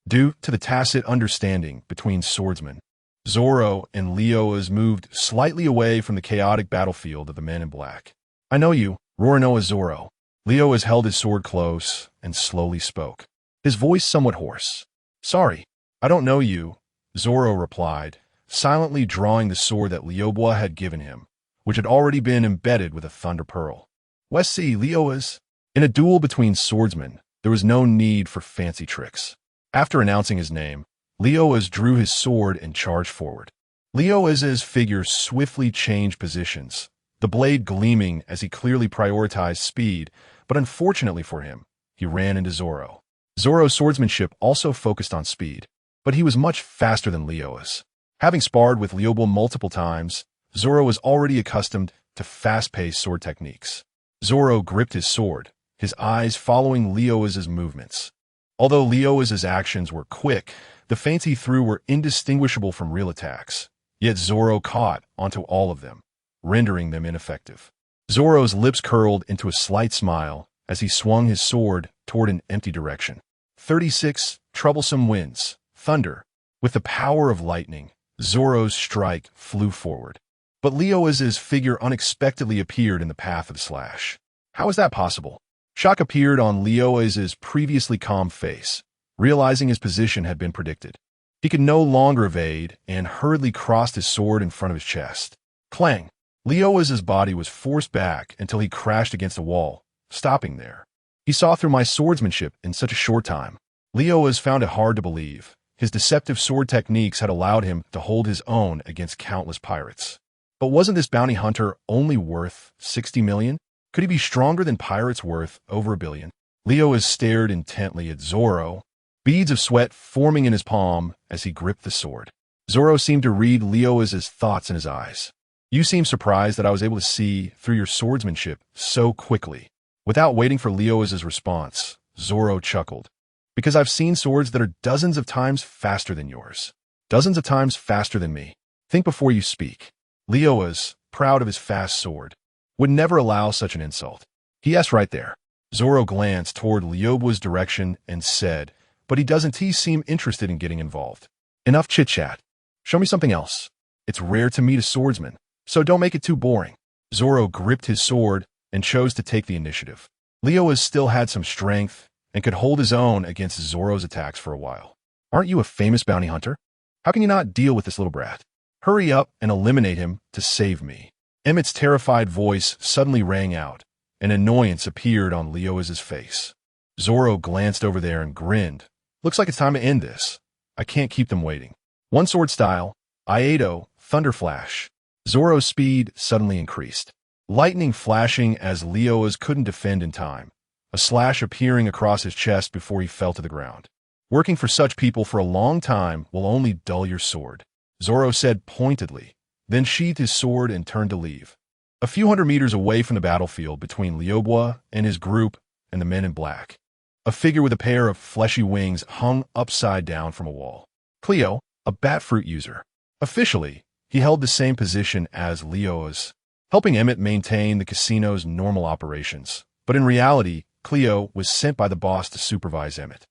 [SPEAKER 1] Due to the tacit understanding between swordsmen, Zoro and Leoyas moved slightly away from the chaotic battlefield of the men in black. I know you, Roronoa Zoro. Leoyas held his sword close and slowly spoke, his voice somewhat hoarse. Sorry, I don't know you, Zoro replied, silently drawing the sword that Leoyas had given him, which had already been embedded with a thunder pearl. West Sea, Leoyas. In a duel between swordsmen, there was no need for fancy tricks. After announcing his name, Leoyas drew his sword and charged forward. Leoyas' figure swiftly changed positions, the blade gleaming as he clearly prioritized speed, but unfortunately for him, he ran into Zoro. Zoro's swordsmanship also focused on speed, but he was much faster than Leoyas. Having sparred with Leoyas multiple times, Zoro was already accustomed to fast-paced sword techniques. Zoro gripped his sword, his eyes following Leoyas' movements. Although Leoyas' actions were quick, the feints he threw were indistinguishable from real attacks. Yet Zoro caught onto all of them, rendering them ineffective. Zoro's lips curled into a slight smile as he swung his sword toward an empty direction. 36 troublesome winds, thunder. With the power of lightning, Zoro's strike flew forward. But Leoyas' figure unexpectedly appeared in the path of the slash. How is that possible? Shock appeared on Leoyas' previously calm face, realizing his position had been predicted. He could no longer evade and hurriedly crossed his sword in front of his chest. Clang! Leoyas' body was forced back until he crashed against a wall, stopping there. He saw through my swordsmanship in such a short time. Leoyas found it hard to believe. His deceptive sword techniques had allowed him to hold his own against countless pirates. But wasn't this bounty hunter only worth 60 million? Could he be stronger than pirates worth over a billion? Leoas stared intently at Zoro, beads of sweat forming in his palm as he gripped the sword. Zoro seemed to read Leoas' thoughts in his eyes. You seem surprised that I was able to see through your swordsmanship so quickly. Without waiting for Leoas' response, Zoro chuckled. Because I've seen swords that are dozens of times faster than yours. Dozens of times faster than me. Think before you speak. Leoas, proud of his fast sword, would never allow such an insult. Yes, right there. Zoro glanced toward Leoba's direction and said, but he seem interested in getting involved. Enough chit-chat. Show me something else. It's rare to meet a swordsman, so don't make it too boring. Zoro gripped his sword and chose to take the initiative. Leoas still had some strength and could hold his own against Zoro's attacks for a while. Aren't you a famous bounty hunter? How can you not deal with this little brat? Hurry up and eliminate him to save me. Emmett's terrified voice suddenly rang out, and annoyance appeared on Leoas' face. Zoro glanced over there and grinned. Looks like it's time to end this. I can't keep them waiting. One sword style, Iato, Thunder Flash. Zoro's speed suddenly increased. Lightning flashing as Leoas couldn't defend in time, a slash appearing across his chest before he fell to the ground. Working for such people for a long time will only dull your sword, Zoro said pointedly, then sheathed his sword and turned to leave. A few hundred meters away from the battlefield between Leobois and his group and the men in black, a figure with a pair of fleshy wings hung upside down from a wall. Cleo, a bat fruit user. Officially, he held the same position as Leoas, helping Emmett maintain the casino's normal operations. But in reality, Cleo was sent by the boss to supervise Emmett.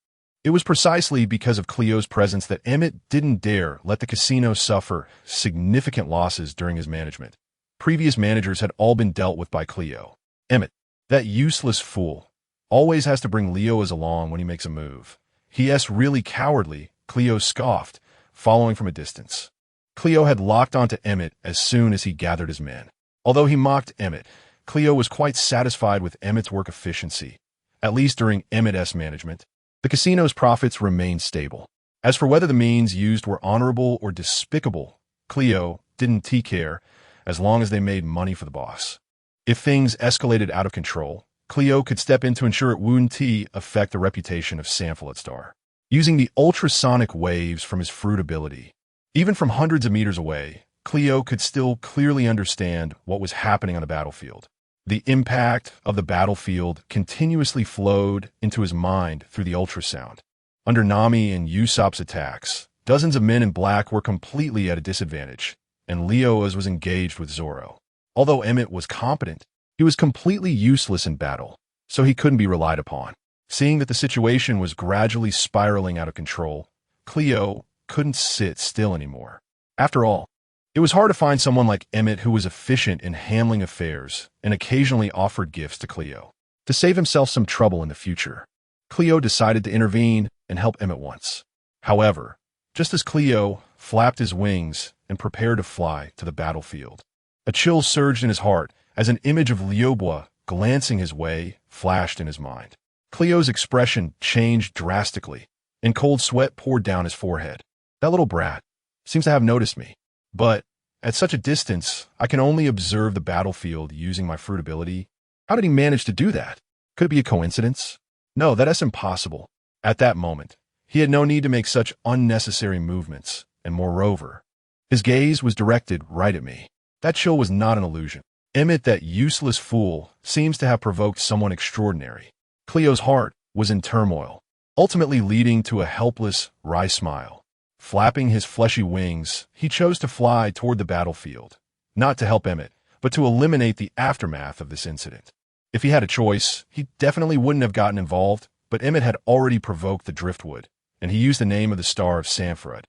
[SPEAKER 1] It was precisely because of Cleo's presence that Emmett didn't dare let the casino suffer significant losses during his management. Previous managers had all been dealt with by Cleo. Emmett, that useless fool, always has to bring Leoas along when he makes a move. He's really cowardly, Cleo scoffed, following from a distance. Cleo had locked onto Emmett as soon as he gathered his men. Although he mocked Emmett, Cleo was quite satisfied with Emmett's work efficiency, at least during Emmett's management. The casino's profits remained stable. As for whether the means used were honorable or despicable, Cleo didn't care as long as they made money for the boss. If things escalated out of control, Cleo could step in to ensure it wouldn't affect the reputation of Sanfillet Star. Using the ultrasonic waves from his fruit ability, even from hundreds of meters away, Cleo could still clearly understand what was happening on the battlefield. The impact of the battlefield continuously flowed into his mind through the ultrasound. Under Nami and Usopp's attacks, dozens of men in black were completely at a disadvantage, and Leoas was engaged with Zoro. Although Emmett was competent, he was completely useless in battle, so he couldn't be relied upon. Seeing that the situation was gradually spiraling out of control, Cleo couldn't sit still anymore. After all, it was hard to find someone like Emmett who was efficient in handling affairs and occasionally offered gifts to Cleo. To save himself some trouble in the future, Cleo decided to intervene and help Emmett once. However, just as Cleo flapped his wings and prepared to fly to the battlefield, a chill surged in his heart as an image of Leobois glancing his way flashed in his mind. Cleo's expression changed drastically, and cold sweat poured down his forehead. That little brat seems to have noticed me. But at such a distance, I can only observe the battlefield using my fruit ability. How did he manage to do that? Could it be a coincidence? No, that's impossible. At that moment, he had no need to make such unnecessary movements, and moreover, his gaze was directed right at me. That chill was not an illusion. Emmett, that useless fool, seems to have provoked someone extraordinary. Cleo's heart was in turmoil, ultimately leading to a helpless, wry smile. Flapping his fleshy wings, he chose to fly toward the battlefield, not to help Emmett, but to eliminate the aftermath of this incident. If he had a choice, he definitely wouldn't have gotten involved, but Emmett had already provoked the driftwood, and he used the name of the star of Sanford.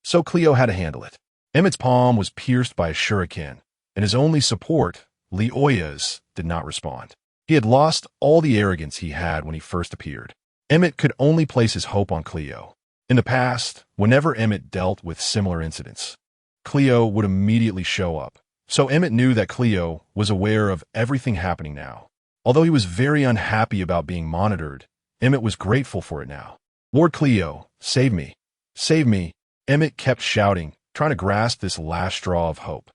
[SPEAKER 1] So Cleo had to handle it. Emmett's palm was pierced by a shuriken, and his only support, Leoya's, did not respond. He had lost all the arrogance he had when he first appeared. Emmett could only place his hope on Cleo. In the past, whenever Emmett dealt with similar incidents, Cleo would immediately show up. So Emmett knew that Cleo was aware of everything happening now. Although he was very unhappy about being monitored, Emmett was grateful for it now. Lord Cleo, save me. Save me. Emmett kept shouting, trying to grasp this last straw of hope.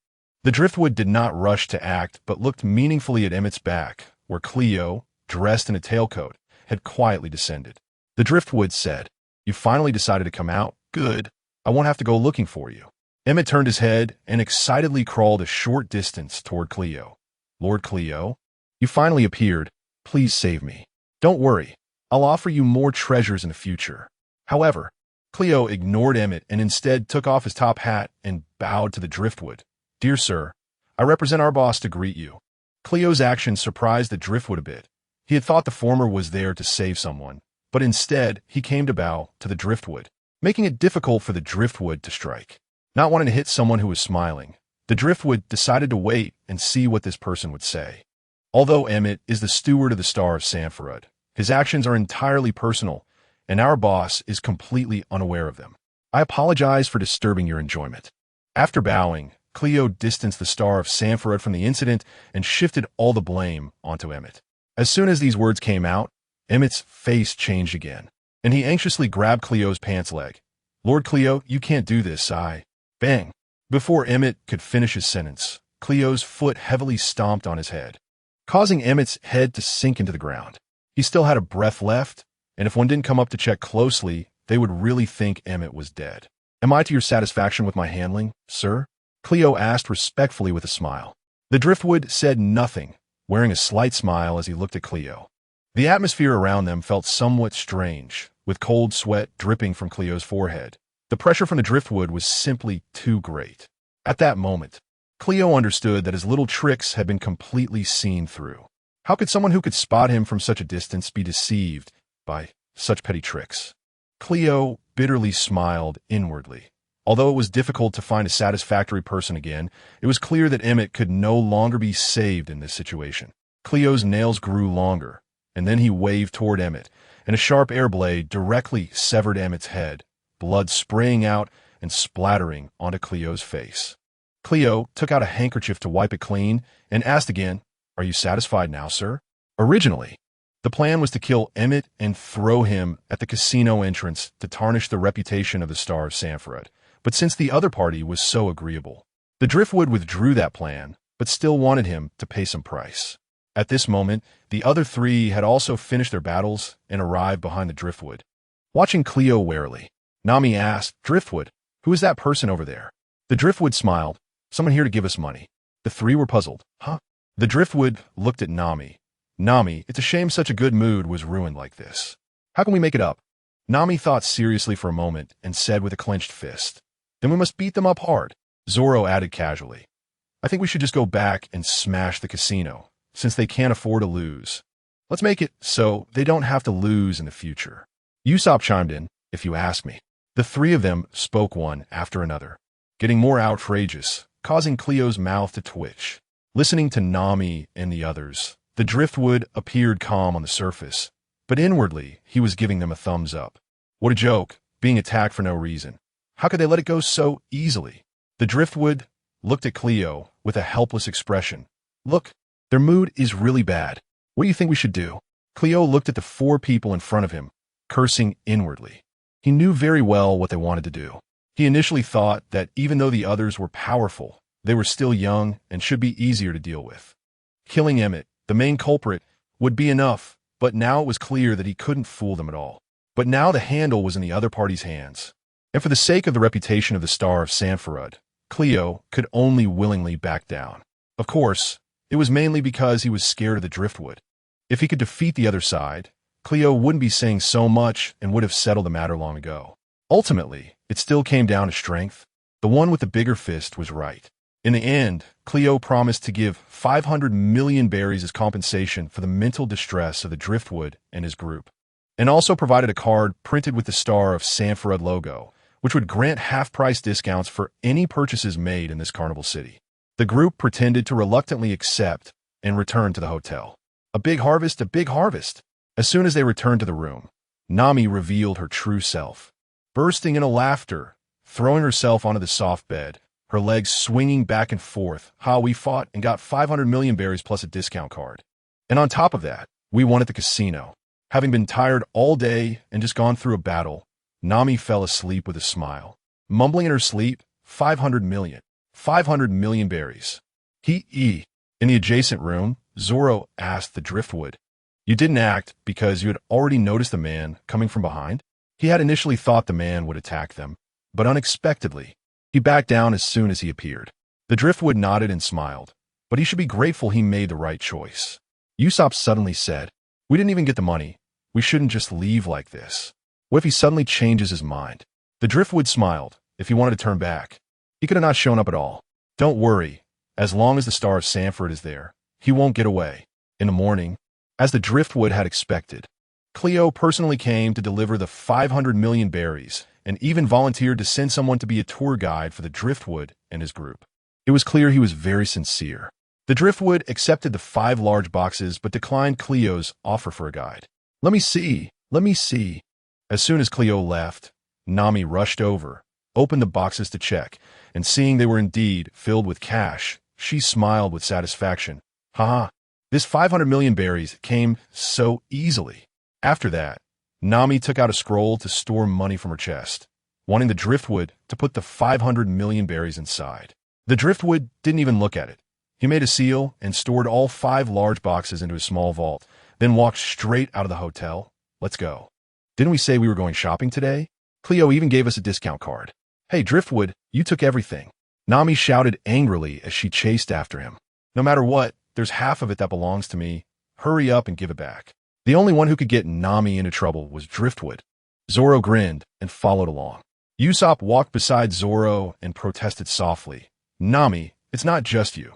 [SPEAKER 1] The driftwood did not rush to act, but looked meaningfully at Emmett's back, where Cleo, dressed in a tailcoat, had quietly descended. The driftwood said, "You finally decided to come out? Good. I won't have to go looking for you." Emmett turned his head and excitedly crawled a short distance toward Cleo. "Lord Cleo, you finally appeared. Please save me. Don't worry. I'll offer you more treasures in the future." However, Cleo ignored Emmett and instead took off his top hat and bowed to the driftwood. "Dear sir, I represent our boss to greet you." Cleo's action surprised the driftwood a bit. He had thought the former was there to save someone, but instead he came to bow to the driftwood, making it difficult for the driftwood to strike. Not wanting to hit someone who was smiling, the driftwood decided to wait and see what this person would say. Although Emmett is the steward of the Star of Sanford, his actions are entirely personal, and our boss is completely unaware of them. "I apologize for disturbing your enjoyment." After bowing, Cleo distanced the Star of Sanford from the incident and shifted all the blame onto Emmett. As soon as these words came out, Emmett's face changed again, and he anxiously grabbed Cleo's pants leg. "Lord Cleo, you can't do this, Bang. Before Emmett could finish his sentence, Cleo's foot heavily stomped on his head, causing Emmett's head to sink into the ground. He still had a breath left, and if one didn't come up to check closely, they would really think Emmett was dead. "Am I to your satisfaction with my handling, sir?" Cleo asked respectfully with a smile. The driftwood said nothing, wearing a slight smile as he looked at Cleo. The atmosphere around them felt somewhat strange, with cold sweat dripping from Cleo's forehead. The pressure from the driftwood was simply too great. At that moment, Cleo understood that his little tricks had been completely seen through. How could someone who could spot him from such a distance be deceived by such petty tricks? Cleo bitterly smiled inwardly. Although it was difficult to find a satisfactory person again, it was clear that Emmett could no longer be saved in this situation. Cleo's nails grew longer, and then he waved toward Emmett, and a sharp air blade directly severed Emmett's head, blood spraying out and splattering onto Cleo's face. Cleo took out a handkerchief to wipe it clean and asked again, "Are you satisfied now, sir?" Originally, the plan was to kill Emmett and throw him at the casino entrance to tarnish the reputation of the Star of Sanford. But since the other party was so agreeable, the driftwood withdrew that plan, but still wanted him to pay some price. At this moment, the other three had also finished their battles and arrived behind the driftwood. Watching Cleo warily, Nami asked, "Driftwood, who is that person over there?" The driftwood smiled, "Someone here to give us money." The three were puzzled. "Huh?" The driftwood looked at Nami. "Nami, it's a shame such a good mood was ruined like this. How can we make it up?" Nami thought seriously for a moment and said with a clenched fist, "Then we must beat them up hard." Zoro added casually, "I think we should just go back and smash the casino, since they can't afford to lose. Let's make it so they don't have to lose in the future." Usopp chimed in, "If you ask me." The three of them spoke one after another, getting more outrageous, causing Cleo's mouth to twitch. Listening to Nami and the others, the driftwood appeared calm on the surface, but inwardly he was giving them a thumbs up. What a joke, being attacked for no reason. How could they let it go so easily? The driftwood looked at Cleo with a helpless expression. "Look, their mood is really bad. What do you think we should do?" Cleo looked at the four people in front of him, cursing inwardly. He knew very well what they wanted to do. He initially thought that even though the others were powerful, they were still young and should be easier to deal with. Killing Emmett, the main culprit, would be enough, but now it was clear that he couldn't fool them at all. But now the handle was in the other party's hands. And for the sake of the reputation of the Star of Sanford, Cleo could only willingly back down. Of course, it was mainly because he was scared of the driftwood. If he could defeat the other side, Cleo wouldn't be saying so much and would have settled the matter long ago. Ultimately, it still came down to strength. The one with the bigger fist was right. In the end, Cleo promised to give 500 million berries as compensation for the mental distress of the driftwood and his group, and also provided a card printed with the Star of Sanford logo, which would grant half-price discounts for any purchases made in this carnival city. The group pretended to reluctantly accept and returned to the hotel. A big harvest, a big harvest. As soon as they returned to the room, Nami revealed her true self. Bursting into laughter, throwing herself onto the soft bed, her legs swinging back and forth, we fought and got 500 million berries plus a discount card. And on top of that, we won at the casino. Having been tired all day and just gone through a battle, Nami fell asleep with a smile. Mumbling in her sleep, 500 million. 500 million berries. He. In the adjacent room, Zoro asked the driftwood. You didn't act because you had already noticed the man coming from behind? He had initially thought the man would attack them, but unexpectedly, he backed down as soon as he appeared. The driftwood nodded and smiled, but he should be grateful he made the right choice. Usopp suddenly said, we didn't even get the money. We shouldn't just leave like this. What if he suddenly changes his mind? The driftwood smiled. If he wanted to turn back, he could have not shown up at all. Don't worry. As long as the Star of Sanford is there, he won't get away. In the morning, as the driftwood had expected, Cleo personally came to deliver the 500 million berries and even volunteered to send someone to be a tour guide for the driftwood and his group. It was clear he was very sincere. The driftwood accepted the 5 large boxes but declined Cleo's offer for a guide. Let me see. As soon as Cleo left, Nami rushed over, opened the boxes to check, and seeing they were indeed filled with cash, she smiled with satisfaction. Haha, this 500 million berries came so easily. After that, Nami took out a scroll to store money from her chest, wanting the driftwood to put the 500 million berries inside. The driftwood didn't even look at it. He made a seal and stored all 5 large boxes into a small vault, then walked straight out of the hotel. Let's go. Didn't we say we were going shopping today? Cleo even gave us a discount card. Hey, driftwood, you took everything. Nami shouted angrily as she chased after him. No matter what, there's half of it that belongs to me. Hurry up and give it back. The only one who could get Nami into trouble was Driftwood. Zoro grinned and followed along. Usopp walked beside Zoro and protested softly. Nami, it's not just you.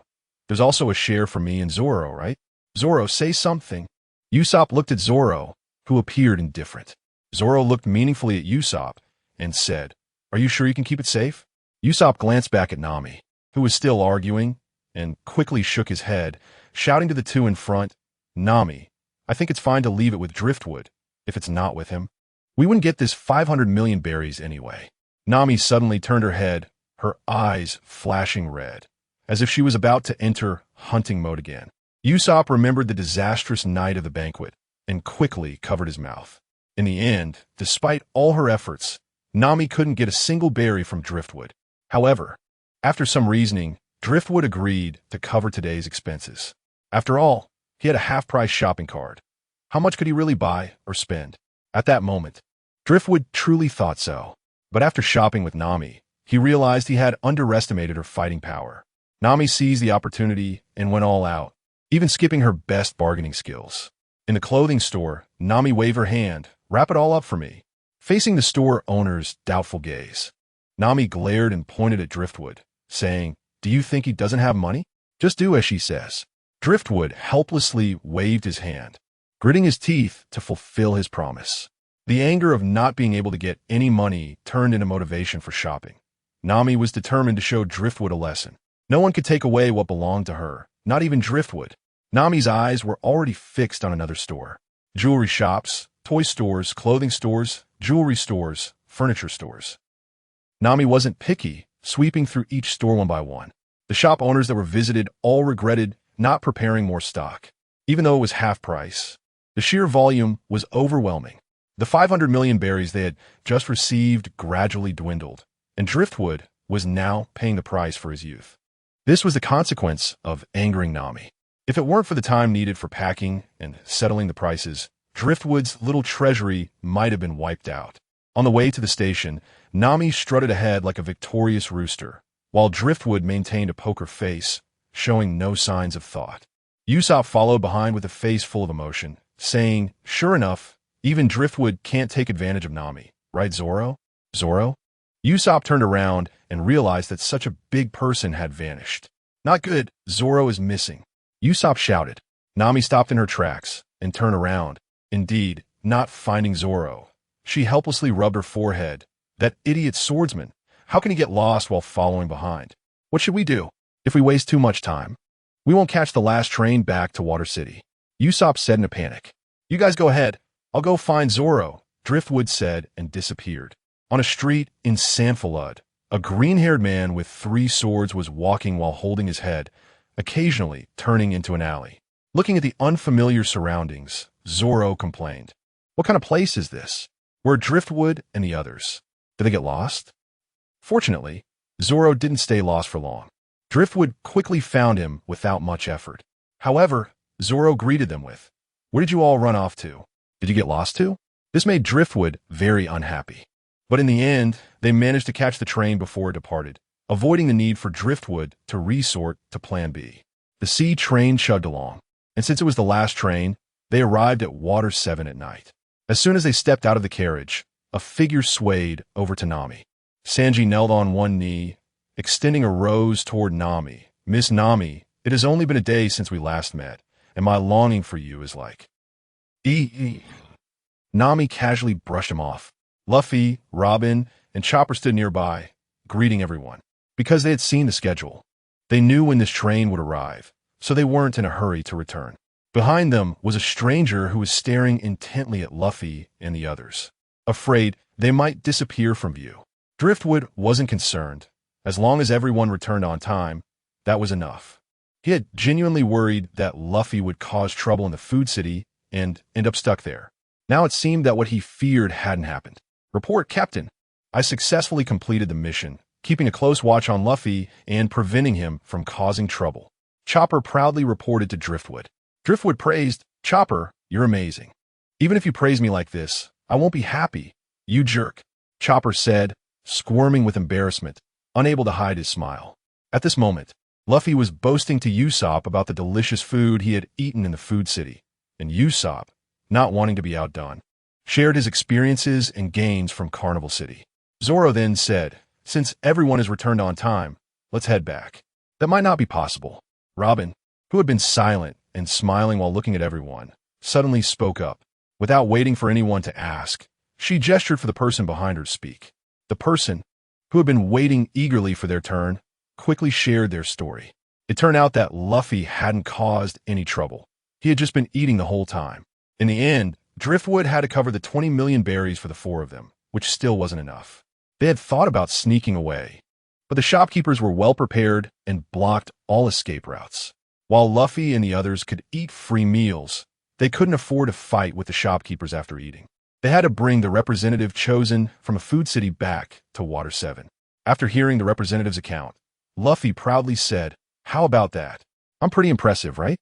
[SPEAKER 1] There's also a share for me and Zoro, right? Zoro, say something. Usopp looked at Zoro, who appeared indifferent. Zoro looked meaningfully at Usopp and said, Are you sure you can keep it safe? Usopp glanced back at Nami, who was still arguing, and quickly shook his head, shouting to the two in front, Nami, I think it's fine to leave it with Driftwood, if it's not with him. We wouldn't get this 500 million berries anyway. Nami suddenly turned her head, her eyes flashing red, as if she was about to enter hunting mode again. Usopp remembered the disastrous night of the banquet, and quickly covered his mouth. In the end, despite all her efforts, Nami couldn't get a single berry from Driftwood. However, after some reasoning, Driftwood agreed to cover today's expenses. After all, he had a half-price shopping card. How much could he really buy or spend? At that moment, Driftwood truly thought so. But after shopping with Nami, he realized he had underestimated her fighting power. Nami seized the opportunity and went all out, even skipping her best bargaining skills. In the clothing store, Nami waved her hand, wrap it all up for me. Facing the store owner's doubtful gaze, Nami glared and pointed at Driftwood, saying, Do you think he doesn't have money? Just do as she says. Driftwood helplessly waved his hand, gritting his teeth to fulfill his promise. The anger of not being able to get any money turned into motivation for shopping. Nami was determined to show Driftwood a lesson. No one could take away what belonged to her, not even Driftwood. Nami's eyes were already fixed on another store. Jewelry shops, toy stores, clothing stores, jewelry stores, furniture stores. Nami wasn't picky, sweeping through each store one by one. The shop owners that were visited all regretted not preparing more stock. Even though it was half price, the sheer volume was overwhelming. The 500 million berries they had just received gradually dwindled, and Driftwood was now paying the price for his youth. This was the consequence of angering Nami. If it weren't for the time needed for packing and settling the prices, Driftwood's little treasury might have been wiped out. On the way to the station, Nami strutted ahead like a victorious rooster, while Driftwood maintained a poker face, showing no signs of thought. Usopp followed behind with a face full of emotion, saying, Sure enough, even Driftwood can't take advantage of Nami, right, Zoro? Zoro? Usopp turned around and realized that such a big person had vanished. Not good, Zoro is missing. Usopp shouted. Nami stopped in her tracks and turned around. Indeed, not finding Zoro. She helplessly rubbed her forehead. That idiot swordsman. How can he get lost while following behind? What should we do? If we waste too much time, we won't catch the last train back to Water City. Usopp said in a panic. You guys go ahead. I'll go find Zoro, Driftwood said and disappeared. On a street in Sanfalud, a green-haired man with 3 swords was walking while holding his head, occasionally turning into an alley. Looking at the unfamiliar surroundings, Zoro complained. What kind of place is this? Where are Driftwood and the others? Did they get lost? Fortunately, Zoro didn't stay lost for long. Driftwood quickly found him without much effort. However, Zoro greeted them with, "Where did you all run off to? Did you get lost too?" This made Driftwood very unhappy. But in the end, they managed to catch the train before it departed, avoiding the need for Driftwood to resort to Plan B. The sea train chugged along, and since it was the last train, they arrived at Water 7 at night. As soon as they stepped out of the carriage, a figure swayed over to Nami. Sanji knelt on one knee, extending a rose toward Nami. "Miss Nami, it has only been a day since we last met, and my longing for you is like..." Nami casually brushed him off. Luffy, Robin, and Chopper stood nearby, greeting everyone. Because they had seen the schedule, they knew when this train would arrive, so they weren't in a hurry to return. Behind them was a stranger who was staring intently at Luffy and the others, afraid they might disappear from view. Driftwood wasn't concerned. As long as everyone returned on time, that was enough. He had genuinely worried that Luffy would cause trouble in the Food City and end up stuck there. Now it seemed that what he feared hadn't happened. "Report, Captain. I successfully completed the mission, keeping a close watch on Luffy and preventing him from causing trouble," Chopper proudly reported to Driftwood. Driftwood praised, "Chopper, you're amazing. Even if you praise me like this, I won't be happy, you jerk," Chopper said, squirming with embarrassment, unable to hide his smile. At this moment, Luffy was boasting to Usopp about the delicious food he had eaten in the Food City, and Usopp, not wanting to be outdone, shared his experiences and gains from Carnival City. Zoro then said, "Since everyone has returned on time, let's head back." "That might not be possible." Robin, who had been silent and smiling while looking at everyone, suddenly spoke up. Without waiting for anyone to ask, she gestured for the person behind her to speak. The person, who had been waiting eagerly for their turn, quickly shared their story. It turned out that Luffy hadn't caused any trouble. He had just been eating the whole time. In the end, Driftwood had to cover the 20 million berries for the four of them, which still wasn't enough. They had thought about sneaking away, but the shopkeepers were well prepared and blocked all escape routes. While Luffy and the others could eat free meals, they couldn't afford to fight with the shopkeepers after eating. They had to bring the representative chosen from a food city back to Water 7. After hearing the representative's account, Luffy proudly said, "How about that? I'm pretty impressive, right?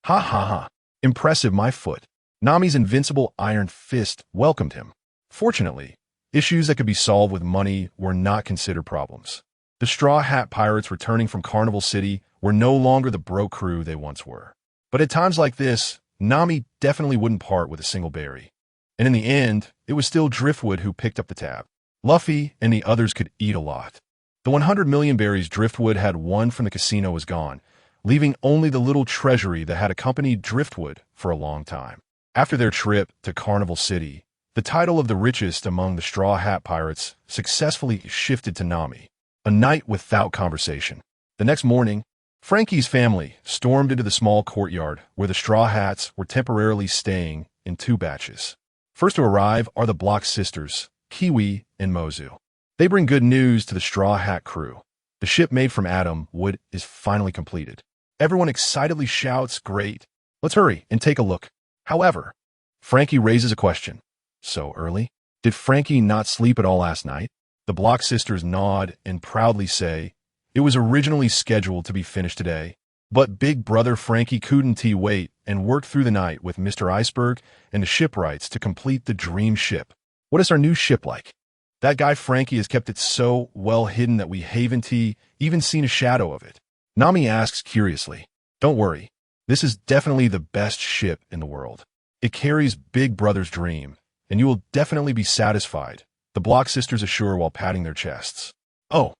[SPEAKER 1] Ha ha ha. Impressive my foot." Nami's invincible iron fist welcomed him. Fortunately, issues that could be solved with money were not considered problems. The Straw Hat Pirates returning from Carnival City were no longer the broke crew they once were. But at times like this, Nami definitely wouldn't part with a single berry. And in the end, it was still Driftwood who picked up the tab. Luffy and the others could eat a lot. The 100 million berries Driftwood had won from the casino was gone, leaving only the little treasury that had accompanied Driftwood for a long time. After their trip to Carnival City, the title of the richest among the Straw Hat Pirates successfully shifted to Nami. A night without conversation. The next morning, Frankie's family stormed into the small courtyard where the Straw Hats were temporarily staying in two batches. First to arrive are the Block sisters, Kiwi and Mozu. They bring good news to the Straw Hat crew. The ship made from atom wood is finally completed. Everyone excitedly shouts, "Great! Let's hurry and take a look." However, Frankie raises a question. "So early? Did Frankie not sleep at all last night?" The Block sisters nod and proudly say, "It was originally scheduled to be finished today, but Big Brother Frankie couldn't wait and worked through the night with Mr. Iceberg and the shipwrights to complete the dream ship." "What is our new ship like?" "That guy Frankie has kept it so well hidden that we haven't even seen a shadow of it." Nami asks curiously, "Don't worry. This is definitely the best ship in the world. It carries Big Brother's dream, and you will definitely be satisfied," the Block sisters assure while patting their chests. "Oh,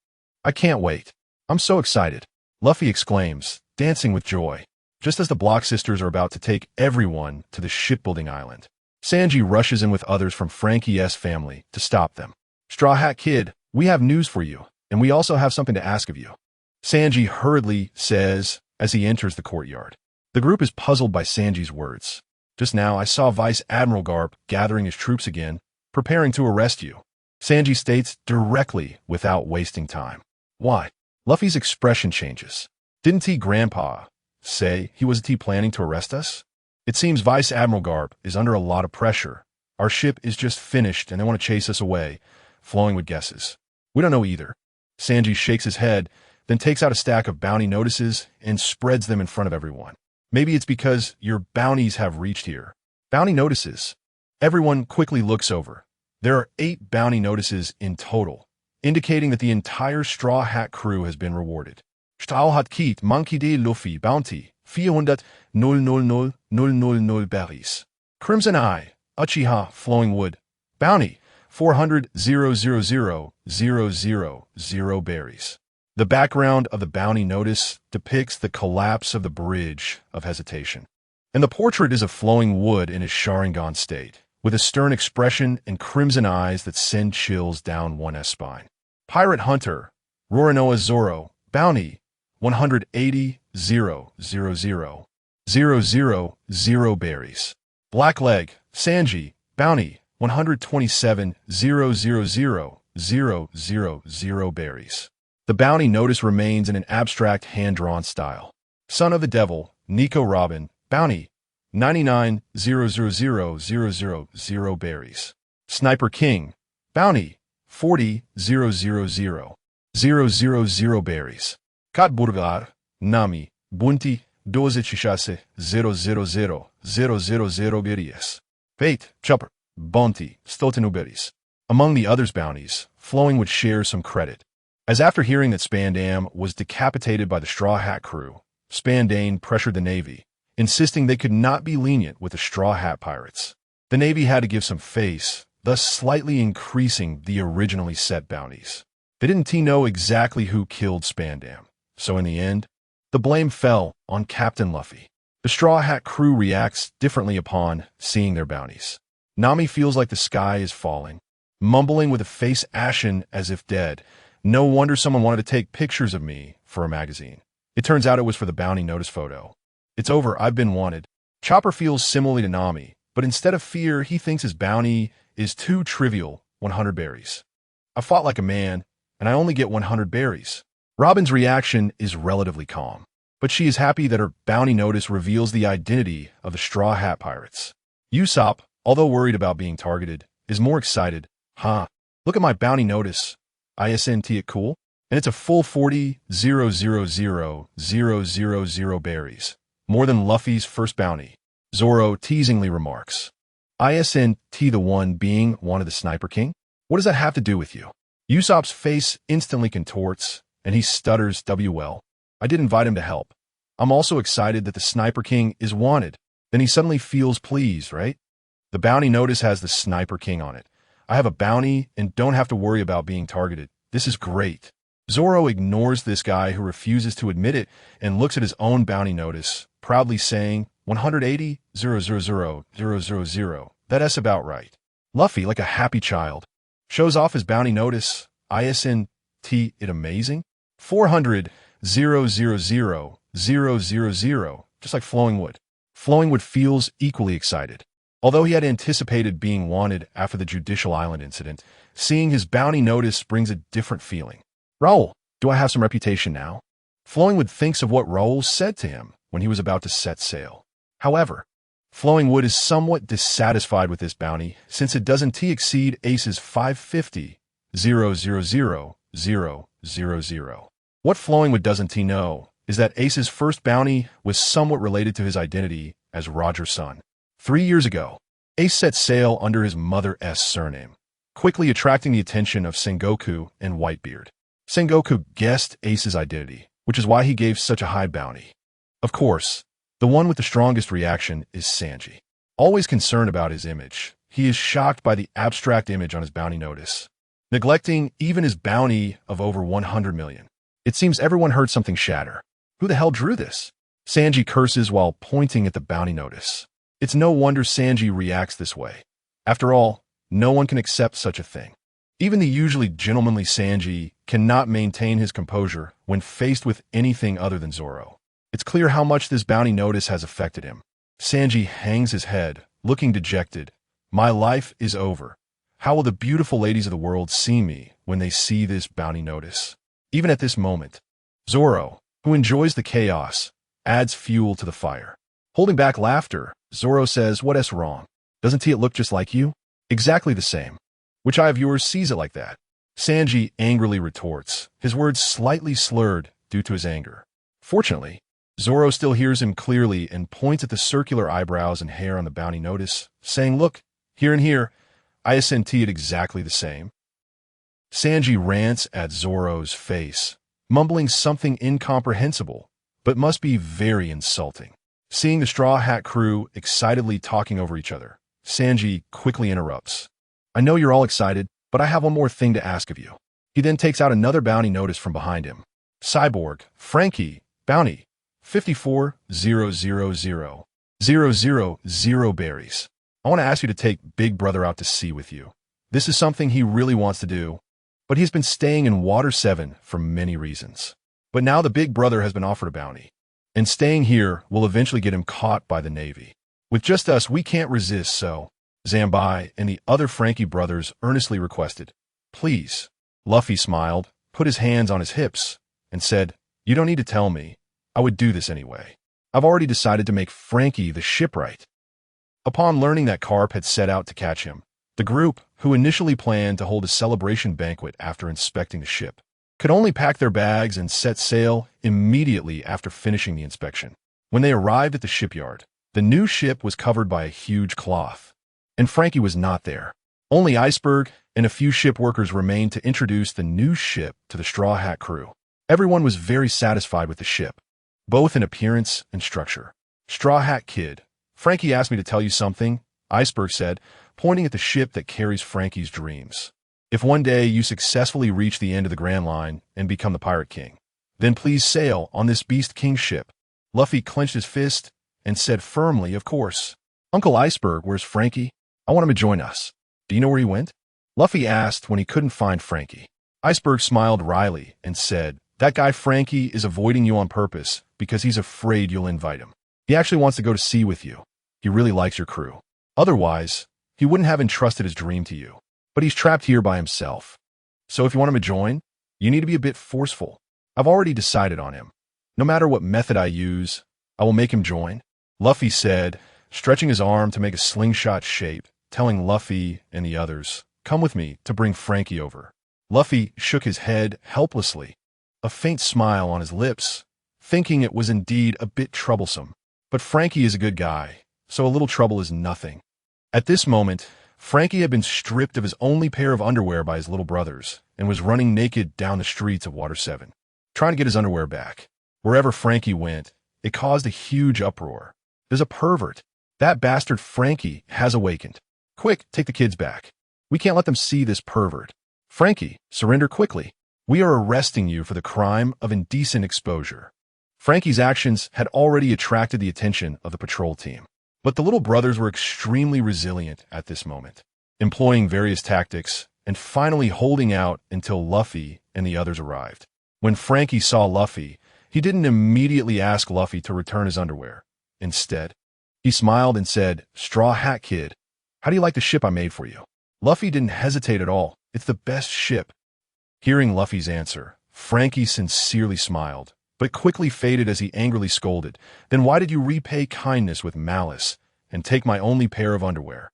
[SPEAKER 1] I can't wait. I'm so excited," Luffy exclaims, dancing with joy. Just as the Block sisters are about to take everyone to the shipbuilding island, Sanji rushes in with others from Frankie's family to stop them. "Straw Hat Kid, we have news for you, and we also have something to ask of you," Sanji hurriedly says as he enters the courtyard. The group is puzzled by Sanji's words. "Just now I saw Vice Admiral Karp gathering his troops again, preparing to arrest you," Sanji states directly without wasting time. "Why?" Luffy's expression changes. "Didn't Grandpa say he wasn't planning to arrest us? It seems Vice Admiral Karp is under a lot of pressure. Our ship is just finished and they want to chase us away," flowing with guesses. "We don't know either." Sanji shakes his head, then takes out a stack of bounty notices and spreads them in front of everyone. Maybe it's because your bounties have reached here. Bounty notices. Everyone quickly looks over. There are 8 bounty notices in total, indicating that the entire Straw Hat crew has been rewarded. Stahlhatkit Monkey D. Luffy Bounty 400,000,000 berries. Crimson Eye Uchiha Flowing Wood Bounty 400,000,000 berries. The background of the bounty notice depicts the collapse of the Bridge of Hesitation, and the portrait is of Flowing Wood in his Sharingan state, with a stern expression and crimson eyes that send chills down one's spine. Pirate Hunter Roronoa Zoro Bounty 180,000,000 berries. Blackleg Sanji Bounty 127,000,000 berries. The bounty notice remains in an abstract hand-drawn style. Son of the Devil Nico Robin Bounty 99,000,000 berries. Sniper King Bounty 40,000,000 berries. Kat Burgar Nami Bunti 12,000,000 berries. Fate Chopper Bounty Stotenuberis. Among the others' bounties, Flowing would share some credit, as after hearing that Spandam was decapitated by the Straw Hat crew, Spandane pressured the Navy, insisting they could not be lenient with the Straw Hat pirates. The Navy had to give some face, thus slightly increasing the originally set bounties. They didn't know exactly who killed Spandam, so in the end, the blame fell on Captain Luffy. The Straw Hat crew reacts differently upon seeing their bounties. Nami feels like the sky is falling, mumbling with a face ashen as if dead. No wonder someone wanted to take pictures of me for a magazine. It turns out it was for the bounty notice photo. It's over, I've been wanted. Chopper feels similarly to Nami, but instead of fear, he thinks his bounty is too trivial, 100 berries. I fought like a man, and I only get 100 berries. Robin's reaction is relatively calm, but she is happy that her bounty notice reveals the identity of the Straw Hat pirates. Usopp, although worried about being targeted, is more excited. Look at my bounty notice. Isn't it cool? And it's a full 40,000,000 berries, more than Luffy's first bounty. Zoro teasingly remarks, Isn't the one being one of the Sniper King? What does that have to do with you? Usopp's face instantly contorts, and he stutters, well, I did invite him to help. I'm also excited that the Sniper King is wanted. Then he suddenly feels pleased, right? The bounty notice has the Sniper King on it. I have a bounty and don't have to worry about being targeted. This is great. Zoro ignores this guy who refuses to admit it and looks at his own bounty notice, proudly saying 180,000,000. That's about right. Luffy, like a happy child, shows off his bounty notice. Isn't it amazing? 400,000,000, just like Flowing Wood. Flowing Wood feels equally excited. Although he had anticipated being wanted after the Judicial Island incident, seeing his bounty notice brings a different feeling. Raoul, do I have some reputation now? Flowing Wood thinks of what Raoul said to him when he was about to set sail. However, Flowing Wood is somewhat dissatisfied with this bounty since it doesn't exceed Ace's 550,000,000. What Flowing Wood doesn't know is that Ace's first bounty was somewhat related to his identity as Roger's son. 3 years ago, Ace set sail under his mother's surname, quickly attracting the attention of Sengoku and Whitebeard. Sengoku guessed Ace's identity, which is why he gave such a high bounty. Of course, the one with the strongest reaction is Sanji. Always concerned about his image, he is shocked by the abstract image on his bounty notice, neglecting even his bounty of over 100 million. It seems everyone heard something shatter. Who the hell drew this? Sanji curses while pointing at the bounty notice. It's no wonder Sanji reacts this way. After all, no one can accept such a thing. Even the usually gentlemanly Sanji cannot maintain his composure when faced with anything other than Zoro. It's clear how much this bounty notice has affected him. Sanji hangs his head, looking dejected. My life is over. How will the beautiful ladies of the world see me when they see this bounty notice? Even at this moment, Zoro, who enjoys the chaos, adds fuel to the fire. Holding back laughter, Zoro says, "What's wrong? Doesn't it look just like you?" "Exactly the same. Which eye of yours sees it like that?" Sanji angrily retorts, his words slightly slurred due to his anger. Fortunately, Zoro still hears him clearly and points at the circular eyebrows and hair on the bounty notice, saying, "Look, here and here, I sent it exactly the same." Sanji rants at Zoro's face, mumbling something incomprehensible, but must be very insulting. Seeing the Straw Hat crew excitedly talking over each other, Sanji quickly interrupts. "I know you're all excited, but I have one more thing to ask of you." He then takes out another bounty notice from behind him. Cyborg, Frankie, bounty, 54,000,000 berries. I want to ask you to take Big Brother out to sea with you. This is something he really wants to do, but he's been staying in Water 7 for many reasons. But now the Big Brother has been offered a bounty, and staying here will eventually get him caught by the Navy. With just us, we can't resist, so Zambai and the other Frankie brothers earnestly requested, "Please." Luffy smiled, put his hands on his hips, and said, "You don't need to tell me. I would do this anyway. I've already decided to make Frankie the shipwright." Upon learning that Karp had set out to catch him, the group, who initially planned to hold a celebration banquet after inspecting the ship, could only pack their bags and set sail immediately after finishing the inspection. When they arrived at the shipyard, the new ship was covered by a huge cloth, and Frankie was not there. Only Iceberg and a few ship workers remained to introduce the new ship to the Straw Hat crew. Everyone was very satisfied with the ship, both in appearance and structure. "Straw Hat Kid, Frankie asked me to tell you something," Iceberg said, pointing at the ship that carries Frankie's dreams. "If one day you successfully reach the end of the Grand Line and become the Pirate King, then please sail on this Beast King ship." Luffy clenched his fist and said firmly, "Of course." "Uncle Iceberg, where's Frankie? I want him to join us." "Do you know where he went?" Luffy asked when he couldn't find Frankie. Iceberg smiled wryly and said, "That guy Frankie is avoiding you on purpose because he's afraid you'll invite him. He actually wants to go to sea with you. He really likes your crew. Otherwise, he wouldn't have entrusted his dream to you. But he's trapped here by himself. So if you want him to join, you need to be a bit forceful. I've already decided on him. No matter what method I use, I will make him join," Luffy said, stretching his arm to make a slingshot shape, telling Luffy and the others, "Come with me to bring Frankie over." Luffy shook his head helplessly, a faint smile on his lips, thinking it was indeed a bit troublesome. But Frankie is a good guy, so a little trouble is nothing. At this moment, Frankie had been stripped of his only pair of underwear by his little brothers and was running naked down the streets of Water 7, trying to get his underwear back. Wherever Frankie went, it caused a huge uproar. "There's a pervert. That bastard Frankie has awakened. Quick, take the kids back. We can't let them see this pervert. Frankie, surrender quickly. We are arresting you for the crime of indecent exposure." Frankie's actions had already attracted the attention of the patrol team. But the little brothers were extremely resilient at this moment, employing various tactics and finally holding out until Luffy and the others arrived. When Frankie saw Luffy, he didn't immediately ask Luffy to return his underwear. Instead, he smiled and said, "Straw Hat Kid, how do you like the ship I made for you?" Luffy didn't hesitate at all. "It's the best ship." Hearing Luffy's answer, Frankie sincerely smiled, but quickly faded as he angrily scolded, "Then why did you repay kindness with malice and take my only pair of underwear?"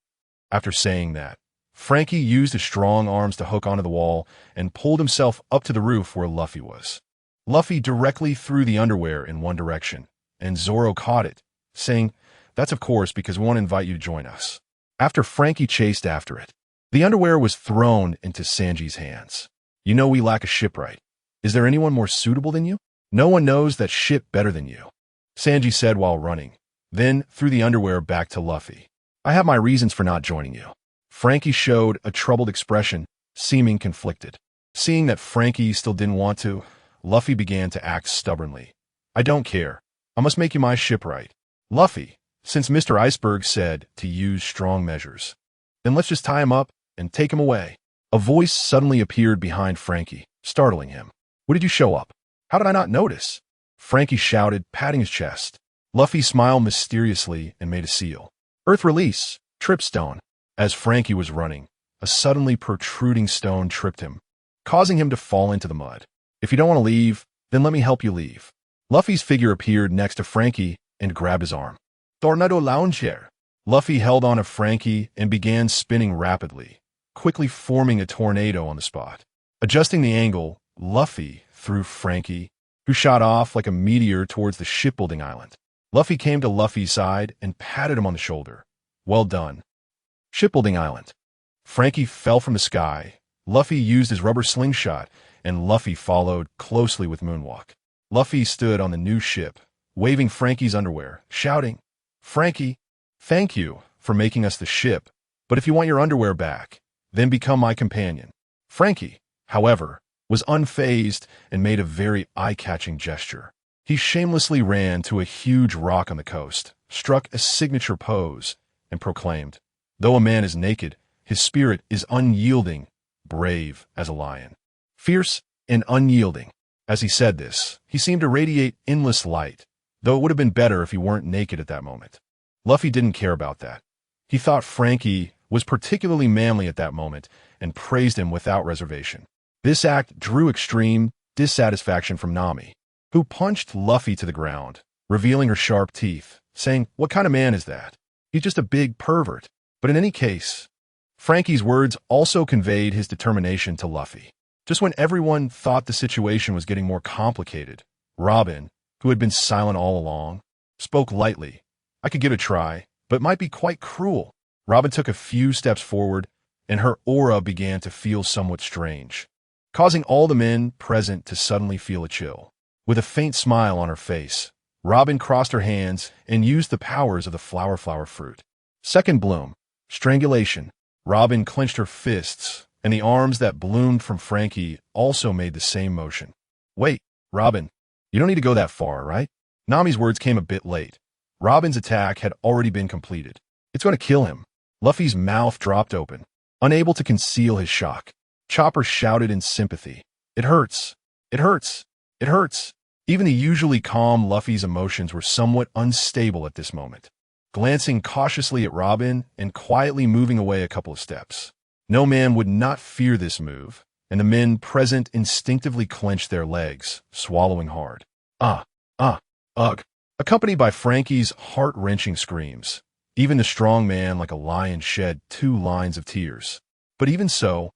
[SPEAKER 1] After saying that, Frankie used his strong arms to hook onto the wall and pulled himself up to the roof where Luffy was. Luffy directly threw the underwear in one direction, and Zoro caught it, saying, "That's of course because we want to invite you to join us." After Frankie chased after it, the underwear was thrown into Sanji's hands. "You know we lack a shipwright. Is there anyone more suitable than you? No one knows that ship better than you," Sanji said while running, then threw the underwear back to Luffy. "I have my reasons for not joining you." Frankie showed a troubled expression, seeming conflicted. Seeing that Frankie still didn't want to, Luffy began to act stubbornly. "I don't care. I must make you my shipwright." "Luffy, since Mr. Iceberg said to use strong measures, then let's just tie him up and take him away." A voice suddenly appeared behind Frankie, startling him. "What did you show up? How did I not notice?" Frankie shouted, patting his chest. Luffy smiled mysteriously and made a seal. "Earth release, trip stone." As Frankie was running, a suddenly protruding stone tripped him, causing him to fall into the mud. "If you don't want to leave, then let me help you leave." Luffy's figure appeared next to Frankie and grabbed his arm. "Tornado lounge chair." Luffy held on to Frankie and began spinning rapidly, quickly forming a tornado on the spot. Adjusting the angle, Luffy threw Frankie who shot off like a meteor towards the shipbuilding island. Luffy came to Luffy's side and patted him on the shoulder. Well done. Shipbuilding island. Frankie fell from the sky. Luffy used his rubber slingshot, and Luffy followed closely with Moonwalk. Luffy stood on the new ship, waving Frankie's underwear, shouting, "Frankie, thank you for making us the ship, but if you want your underwear back, then become my companion." Frankie, however, was unfazed and made a very eye-catching gesture. He shamelessly ran to a huge rock on the coast, struck a signature pose, and proclaimed, "Though a man is naked, his spirit is unyielding, brave as a lion." Fierce and unyielding. As he said this, he seemed to radiate endless light, though it would have been better if he weren't naked at that moment. Luffy didn't care about that. He thought Frankie was particularly manly at that moment and praised him without reservation. This act drew extreme dissatisfaction from Nami, who punched Luffy to the ground, revealing her sharp teeth, saying, "What kind of man is that? He's just a big pervert." But in any case, Frankie's words also conveyed his determination to Luffy. Just when everyone thought the situation was getting more complicated, Robin, who had been silent all along, spoke lightly. "I could give it a try, but it might be quite cruel." Robin took a few steps forward, and her aura began to feel somewhat strange, causing all the men present to suddenly feel a chill. With a faint smile on her face, Robin crossed her hands and used the powers of the flower fruit. Second bloom, strangulation. Robin clenched her fists, and the arms that bloomed from Frankie also made the same motion. "Wait, Robin, you don't need to go that far, right?" Nami's words came a bit late. Robin's attack had already been completed. "It's going to kill him." Luffy's mouth dropped open, unable to conceal his shock. Chopper shouted in sympathy, "It hurts! It hurts! It hurts!" Even the usually calm Luffy's emotions were somewhat unstable at this moment. Glancing cautiously at Robin and quietly moving away a couple of steps. No man would not fear this move, and the men present instinctively clenched their legs, swallowing hard. Ugh. Accompanied by Frankie's heart-wrenching screams. Even the strong man like a lion shed 2 lines of tears. But even so,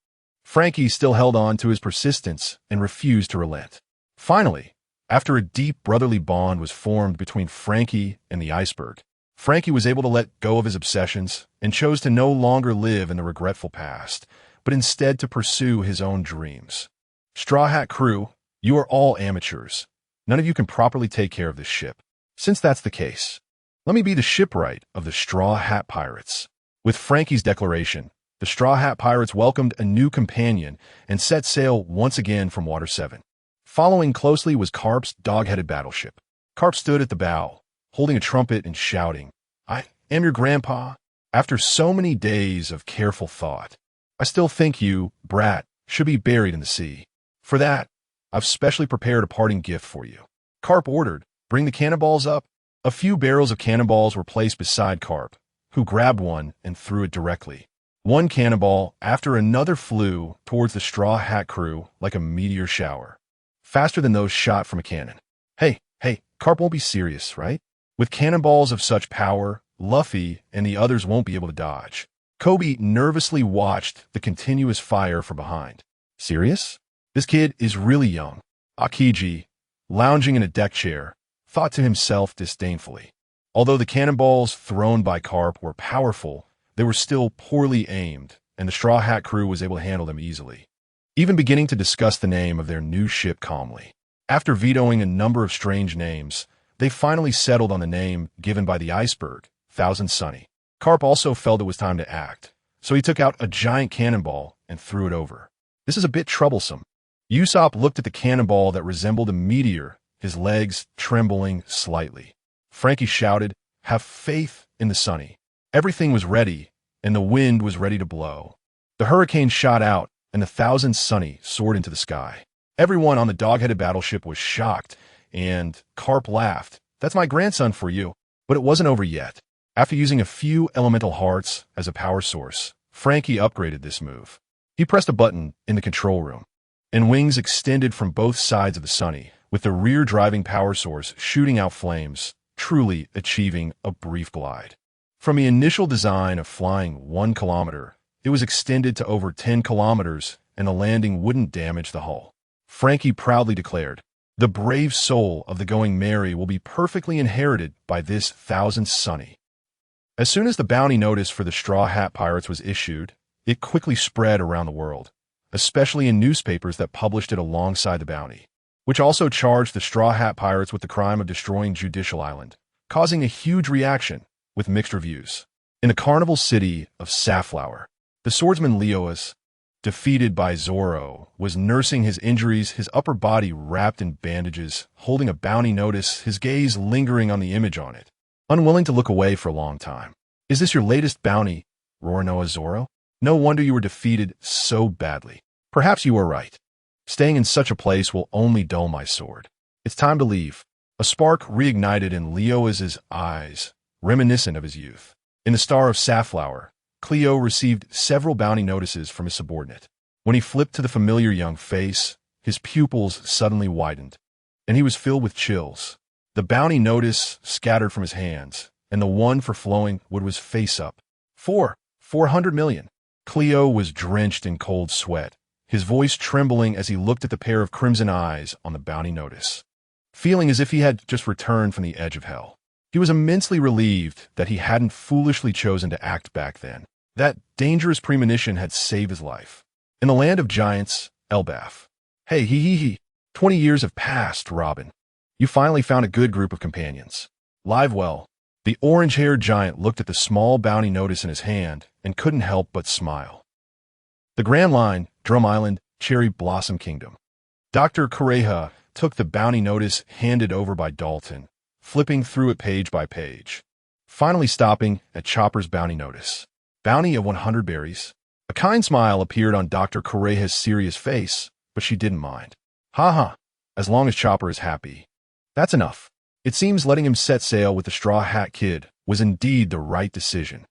[SPEAKER 1] Frankie still held on to his persistence and refused to relent. Finally, after a deep brotherly bond was formed between Frankie and the iceberg, Frankie was able to let go of his obsessions and chose to no longer live in the regretful past, but instead to pursue his own dreams. Straw Hat crew, you are all amateurs. None of you can properly take care of this ship. Since that's the case, let me be the shipwright of the Straw Hat Pirates. With Frankie's declaration, the Straw Hat Pirates welcomed a new companion and set sail once again from Water 7. Following closely was Karp's dog-headed battleship. Karp stood at the bow, holding a trumpet and shouting, "I am your grandpa. After so many days of careful thought, I still think you, brat, should be buried in the sea. For that, I've specially prepared a parting gift for you." Karp ordered, "Bring the cannonballs up." A few barrels of cannonballs were placed beside Karp, who grabbed one and threw it directly. One cannonball after another flew towards the Straw Hat crew like a meteor shower, faster than those shot from a cannon. Hey, Karp won't be serious, right? With cannonballs of such power, Luffy and the others won't be able to dodge. Kobe nervously watched the continuous fire from behind. Serious? This kid is really young. Akiji, lounging in a deck chair, thought to himself disdainfully. Although the cannonballs thrown by Karp were powerful, they were still poorly aimed, and the Straw Hat crew was able to handle them easily, even beginning to discuss the name of their new ship calmly. After vetoing a number of strange names, they finally settled on the name given by the iceberg, Thousand Sunny. Karp also felt it was time to act, so he took out a giant cannonball and threw it over. This is a bit troublesome. Usopp looked at the cannonball that resembled a meteor, his legs trembling slightly. Frankie shouted, "Have faith in the Sunny." Everything was ready, and the wind was ready to blow. The hurricane shot out, and the Thousand Sunny soared into the sky. Everyone on the dog-headed battleship was shocked, and Karp laughed. "That's my grandson for you." But it wasn't over yet. After using a few elemental hearts as a power source, Frankie upgraded this move. He pressed a button in the control room, and wings extended from both sides of the Sunny, with the rear driving power source shooting out flames, truly achieving a brief glide. From the initial design of flying 1 kilometer, it was extended to over 10 kilometers, and the landing wouldn't damage the hull. Frankie proudly declared, The brave soul of the going merry will be perfectly inherited by this thousand Sunny. As soon as the bounty notice for the Straw Hat Pirates was issued, it quickly spread around the world, especially in newspapers that published it alongside the bounty, which also charged the Straw Hat Pirates with the crime of destroying Judicial Island, causing a huge reaction with mixed reviews. In the carnival city of Safflower, the swordsman Leoas, defeated by Zoro, was nursing his injuries, his upper body wrapped in bandages, holding a bounty notice, his gaze lingering on the image on it, unwilling to look away for a long time. "Is this your latest bounty, Roronoa Zoro? No wonder you were defeated so badly. Perhaps you were right. Staying in such a place will only dull my sword. It's time to leave." A spark reignited in Leoas's eyes, reminiscent of his youth. In the Star of Safflower, Cleo received several bounty notices from his subordinate. When he flipped to the familiar young face, his pupils suddenly widened, and he was filled with chills. The bounty notice scattered from his hands, and the one for flowing wood was face up. 400 million. Cleo was drenched in cold sweat, his voice trembling as he looked at the pair of crimson eyes on the bounty notice, feeling as if he had just returned from the edge of hell. He was immensely relieved that he hadn't foolishly chosen to act back then. That dangerous premonition had saved his life. In the land of giants, Elbaf. "Hey, he. 20 years have passed, Robin. You finally found a good group of companions. Live well." The orange-haired giant looked at the small bounty notice in his hand and couldn't help but smile. The Grand Line, Drum Island, Cherry Blossom Kingdom. Dr. Kureha took the bounty notice handed over by Dalton, flipping through it page by page, finally stopping at Chopper's bounty notice. Bounty of 100 berries. A kind smile appeared on Dr. Kureha's serious face, but she didn't mind. As long as Chopper is happy. That's enough. It seems letting him set sail with the Straw Hat Kid was indeed the right decision.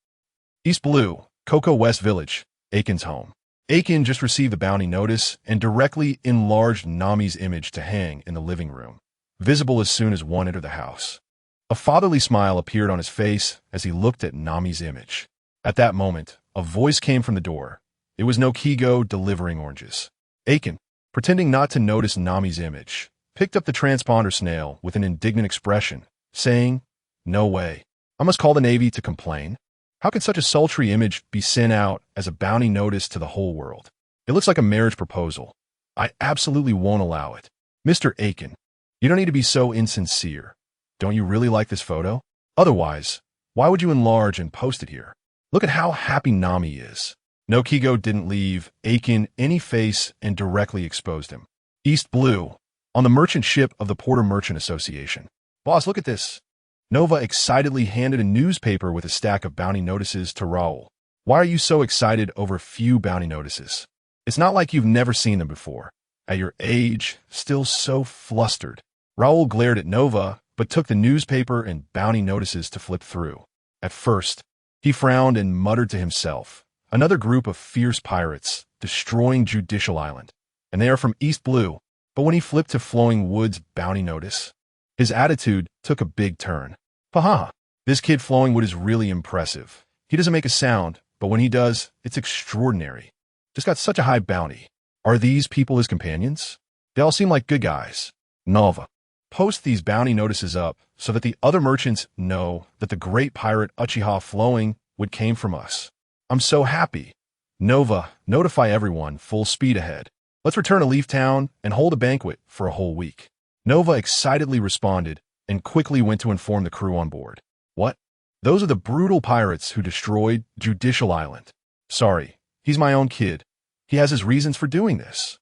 [SPEAKER 1] East Blue, Cocoa West Village, Aiken's home. Aiken just received the bounty notice and directly enlarged Nami's image to hang in the living room, visible as soon as one entered the house. A fatherly smile appeared on his face as he looked at Nami's image. At that moment, a voice came from the door. It was no Kigo delivering oranges. Aiken, pretending not to notice Nami's image, picked up the transponder snail with an indignant expression, saying, "No way. I must call the Navy to complain. How could such a sultry image be sent out as a bounty notice to the whole world? It looks like a marriage proposal. I absolutely won't allow it. Mr. Aiken, you don't need to be so insincere. Don't you really like this photo? Otherwise, why would you enlarge and post it here? Look at how happy Nami is." No Kigo didn't leave Aiken any face and directly exposed him. East Blue, on the merchant ship of the Porter Merchant Association. "Boss, look at this." Nova excitedly handed a newspaper with a stack of bounty notices to Raoul. "Why are you so excited over a few bounty notices? It's not like you've never seen them before. At your age, still so flustered." Raoul glared at Nova, but took the newspaper and bounty notices to flip through. At first, he frowned and muttered to himself, "Another group of fierce pirates, destroying Judicial Island. And they are from East Blue." But when he flipped to Flowing Wood's bounty notice, his attitude took a big turn. This kid Flowing Wood is really impressive. He doesn't make a sound, but when he does, it's extraordinary. Just got such a high bounty. Are these people his companions? They all seem like good guys. Nova, post these bounty notices up so that the other merchants know that the great pirate Uchiha Flowing Wood came from us. I'm so happy. Nova, notify everyone, full speed ahead. Let's return to Leaf Town and hold a banquet for a whole week. Nova excitedly responded and quickly went to inform the crew on board. What? Those are the brutal pirates who destroyed Judicial Island. Sorry, he's my own kid. He has his reasons for doing this.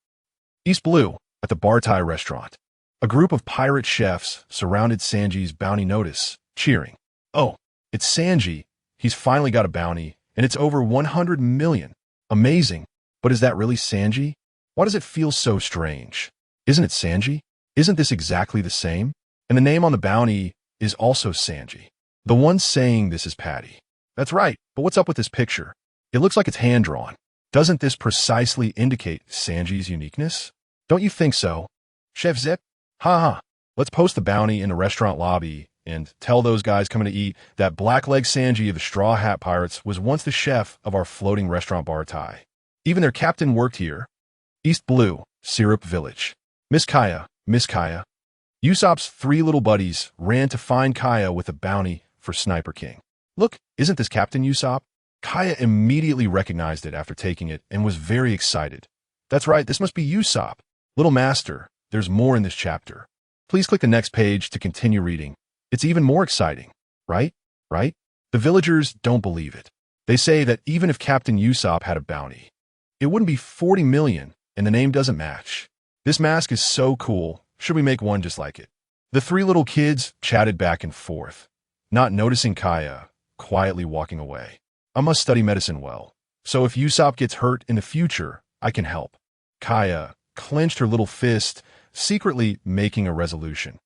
[SPEAKER 1] East Blue, at the Bartai restaurant. A group of pirate chefs surrounded Sanji's bounty notice, cheering. "Oh, it's Sanji. He's finally got a bounty, and it's over 100 million. Amazing. But is that really Sanji? Why does it feel so strange? Isn't it Sanji? Isn't this exactly the same? And the name on the bounty is also Sanji. The one saying this is Patty. That's right, but what's up with this picture? It looks like it's hand-drawn. Doesn't this precisely indicate Sanji's uniqueness? Don't you think so? Chef Zip? Let's post the bounty in the restaurant lobby and tell those guys coming to eat that Blackleg Sanji of the Straw Hat Pirates was once the chef of our floating restaurant Bartai. Even their captain worked here." East Blue, Syrup Village. Miss Kaya, Usopp's three little buddies ran to find Kaya with a bounty for Sniper King. Look, isn't this Captain Usopp? Kaya immediately recognized it after taking it and was very excited. That's right, this must be Usopp. Little Master, there's more in this chapter. Please click the next page to continue reading. It's even more exciting, right? Right? The villagers don't believe it. They say that even if Captain Usopp had a bounty, it wouldn't be 40 million, and the name doesn't match. This mask is so cool. Should we make one just like it? The three little kids chatted back and forth, not noticing Kaya quietly walking away. I must study medicine well, so if Usopp gets hurt in the future, I can help. Kaya clenched her little fist, secretly making a resolution.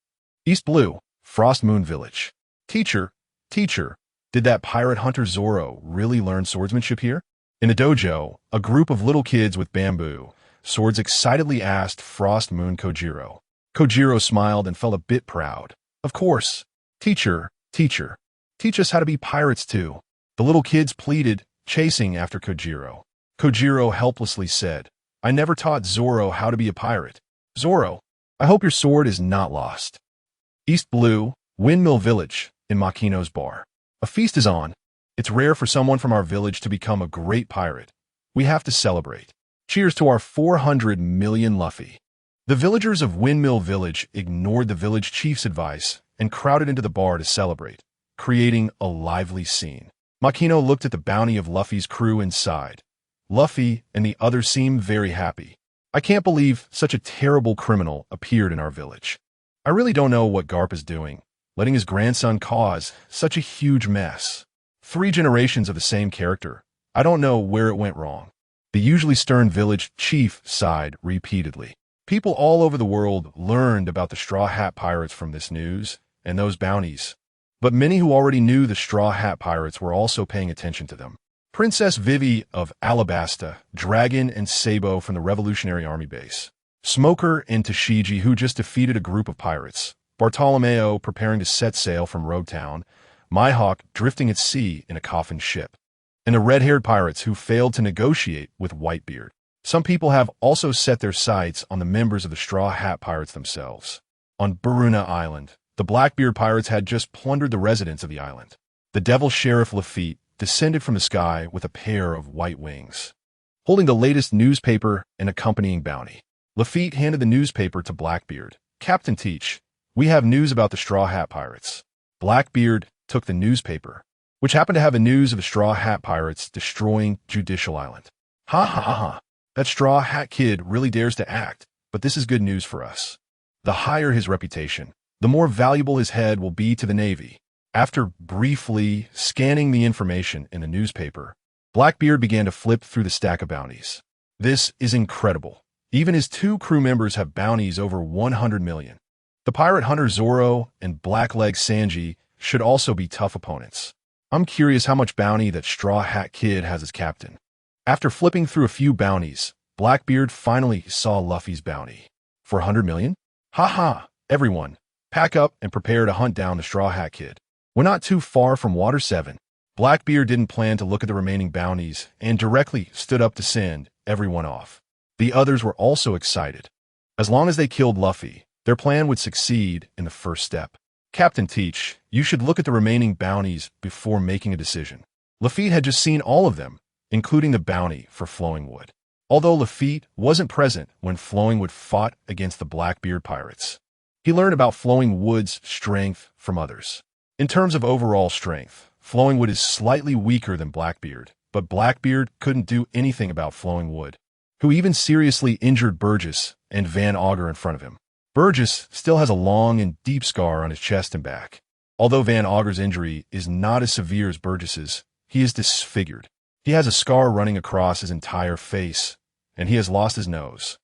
[SPEAKER 1] East Blue, Frost Moon Village. Teacher, did that pirate hunter Zoro really learn swordsmanship here? In the dojo, a group of little kids with bamboo swords excitedly asked Frost Moon Kojiro. Kojiro smiled and felt a bit proud. Of course. Teacher, teach us how to be pirates too. The little kids pleaded, chasing after Kojiro. Kojiro helplessly said, I never taught Zoro how to be a pirate. Zoro, I hope your sword is not lost. East Blue, Windmill Village, in Makino's bar. A feast is on. It's rare for someone from our village to become a great pirate. We have to celebrate. Cheers to our 400 million Luffy. The villagers of Windmill Village ignored the village chief's advice and crowded into the bar to celebrate, creating a lively scene. Makino looked at the bounty of Luffy's crew inside. Luffy and the others seemed very happy. I can't believe such a terrible criminal appeared in our village. I really don't know what Karp is doing, letting his grandson cause such a huge mess. 3 generations of the same character. I don't know where it went wrong. The usually stern village chief sighed repeatedly. People all over the world learned about the Straw Hat Pirates from this news and those bounties. But many who already knew the Straw Hat Pirates were also paying attention to them. Princess Vivi of Alabasta, Dragon and Sabo from the Revolutionary Army base. Smoker and Tashigi, who just defeated a group of pirates. Bartolomeo preparing to set sail from Rogue Town. Mihawk drifting at sea in a coffin ship. And the red-haired pirates who failed to negotiate with Whitebeard. Some people have also set their sights on the members of the Straw Hat Pirates themselves. On Buruna Island, the Blackbeard pirates had just plundered the residents of the island. The Devil Sheriff Lafitte descended from the sky with a pair of white wings, holding the latest newspaper and accompanying bounty. Lafitte handed the newspaper to Blackbeard. Captain Teach, we have news about the Straw Hat Pirates. Blackbeard took the newspaper, which happened to have the news of the Straw Hat Pirates destroying Judicial Island. Ha ha ha ha. That Straw Hat kid really dares to act, but this is good news for us. The higher his reputation, the more valuable his head will be to the Navy. After briefly scanning the information in the newspaper, Blackbeard began to flip through the stack of bounties. This is incredible. Even his 2 crew members have bounties over 100 million. The pirate hunter Zoro and Blackleg Sanji should also be tough opponents. I'm curious how much bounty that Straw Hat Kid has as captain. After flipping through a few bounties, Blackbeard finally saw Luffy's bounty. 400 million? Ha ha! Everyone, pack up and prepare to hunt down the Straw Hat Kid. We're not too far from Water 7. Blackbeard didn't plan to look at the remaining bounties and directly stood up to send everyone off. The others were also excited. As long as they killed Luffy, their plan would succeed in the first step. Captain Teach, you should look at the remaining bounties before making a decision. Lafitte had just seen all of them, including the bounty for Flowing Wood. Although Lafitte wasn't present when Flowing Wood fought against the Blackbeard pirates, he learned about Flowing Wood's strength from others. In terms of overall strength, Flowing Wood is slightly weaker than Blackbeard, but Blackbeard couldn't do anything about Flowing Wood, who even seriously injured Burgess and Van Augur in front of him. Burgess still has a long and deep scar on his chest and back. Although Van Augur's injury is not as severe as Burgess's, he is disfigured. He has a scar running across his entire face, and he has lost his nose.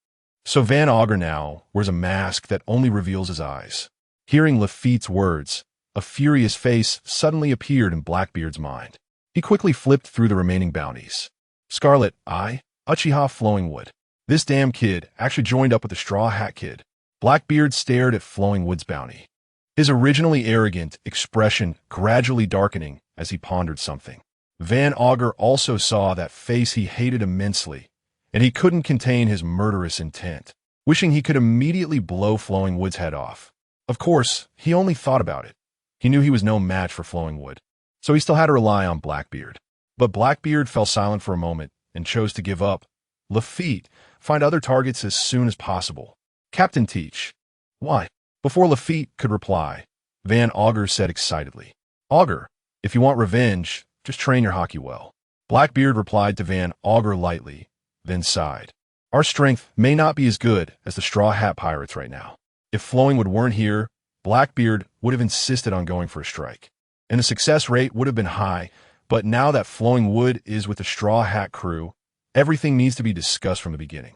[SPEAKER 1] So Van Augur now wears a mask that only reveals his eyes. Hearing Lafitte's words, a furious face suddenly appeared in Blackbeard's mind. He quickly flipped through the remaining bounties. Scarlet Eye, Uchiha Flowing Wood. This damn kid actually joined up with the Straw Hat Kid. Blackbeard stared at Flowing Wood's bounty, his originally arrogant expression gradually darkening as he pondered something. Van Augur also saw that face he hated immensely, and he couldn't contain his murderous intent, wishing he could immediately blow Flowing Wood's head off. Of course, he only thought about it. He knew he was no match for Flowing Wood, so he still had to rely on Blackbeard. But Blackbeard fell silent for a moment and chose to give up. Lafitte, find other targets as soon as possible. Captain Teach. Why? Before Lafitte could reply, Van Augur said excitedly, Augur, if you want revenge, just train your hockey well. Blackbeard replied to Van Augur lightly, then sighed. Our strength may not be as good as the Straw Hat Pirates right now. If Flowing Wood weren't here, Blackbeard would have insisted on going for a strike, and the success rate would have been high, but now that Flowing Wood is with the Straw Hat crew, everything needs to be discussed from the beginning.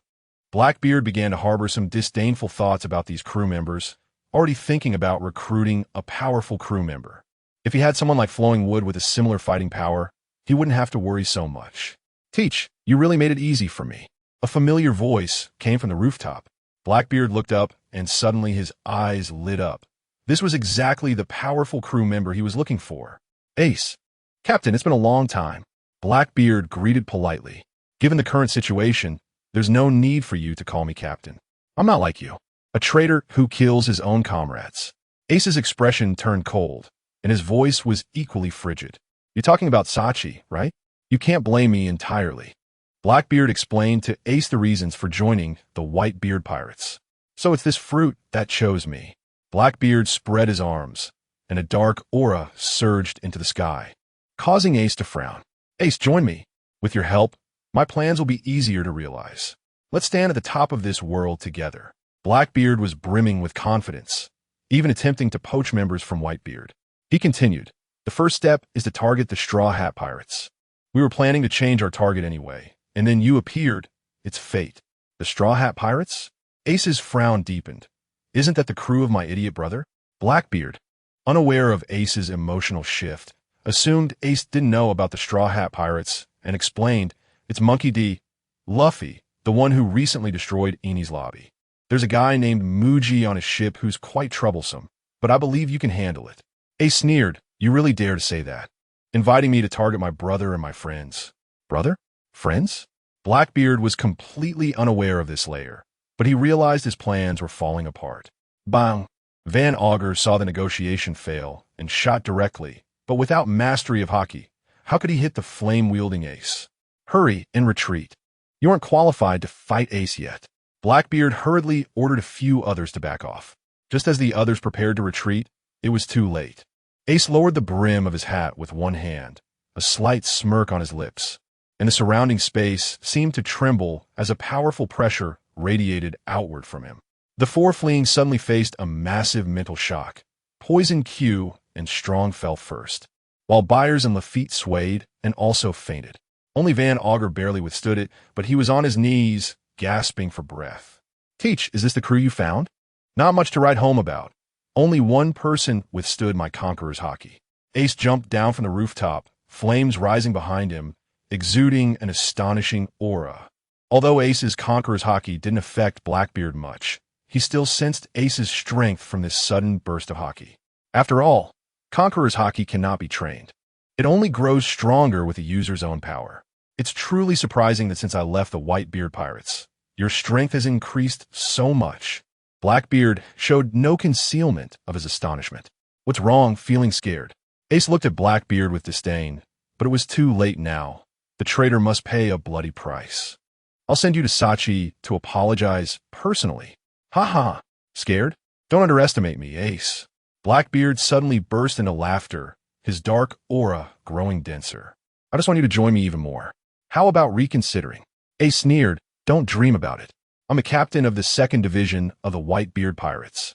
[SPEAKER 1] Blackbeard began to harbor some disdainful thoughts about these crew members, already thinking about recruiting a powerful crew member. If he had someone like Flowing Wood with a similar fighting power, he wouldn't have to worry so much. Teach, you really made it easy for me. A familiar voice came from the rooftop. Blackbeard looked up, and suddenly his eyes lit up. This was exactly the powerful crew member he was looking for. Ace. Captain, it's been a long time. Blackbeard greeted politely. Given the current situation, there's no need for you to call me captain. I'm not like you, a traitor who kills his own comrades. Ace's expression turned cold, and his voice was equally frigid. You're talking about Sachi, right? You can't blame me entirely. Blackbeard explained to Ace the reasons for joining the Whitebeard Pirates. So it's this fruit that chose me. Blackbeard spread his arms, and a dark aura surged into the sky, causing Ace to frown. Ace, join me. With your help, my plans will be easier to realize. Let's stand at the top of this world together. Blackbeard was brimming with confidence, even attempting to poach members from Whitebeard. He continued, the first step is to target the Straw Hat Pirates. We were planning to change our target anyway, and then you appeared. It's fate. The Straw Hat Pirates? Ace's frown deepened. Isn't that the crew of my idiot brother? Blackbeard, unaware of Ace's emotional shift, assumed Ace didn't know about the Straw Hat Pirates and explained, it's Monkey D. Luffy, the one who recently destroyed Enies Lobby. There's a guy named Muji on his ship who's quite troublesome, but I believe you can handle it. Ace sneered, you really dare to say that, inviting me to target my brother and my friends. Brother? Friends? Blackbeard was completely unaware of this layer, but he realized his plans were falling apart. Bang! Van Augur saw the negotiation fail and shot directly, but without mastery of hockey, how could he hit the flame-wielding Ace? Hurry and retreat. You aren't qualified to fight Ace yet. Blackbeard hurriedly ordered a few others to back off. Just as the others prepared to retreat, it was too late. Ace lowered the brim of his hat with one hand, a slight smirk on his lips, and the surrounding space seemed to tremble as a powerful pressure radiated outward from him. The four fleeing suddenly faced a massive mental shock. Poison Q and Strong fell first, while Byers and Lafitte swayed and also fainted. Only Van Augur barely withstood it, but he was on his knees, gasping for breath. Teach, is this the crew you found? Not much to write home about. Only one person withstood my conqueror's hockey. Ace jumped down from the rooftop, flames rising behind him, exuding an astonishing aura. Although Ace's conqueror's hockey didn't affect Blackbeard much, he still sensed Ace's strength from this sudden burst of hockey. After all, conqueror's hockey cannot be trained. It only grows stronger with the user's own power. It's truly surprising that since I left the Whitebeard Pirates, your strength has increased so much. Blackbeard showed no concealment of his astonishment. What's wrong, feeling scared? Ace looked at Blackbeard with disdain, but it was too late now. The traitor must pay a bloody price. I'll send you to Sachi to apologize personally. Ha ha. Scared? Don't underestimate me, Ace. Blackbeard suddenly burst into laughter, his dark aura growing denser. I just want you to join me even more. How about reconsidering? Ace sneered, don't dream about it. I'm the captain of the 2nd Division of the Whitebeard Pirates,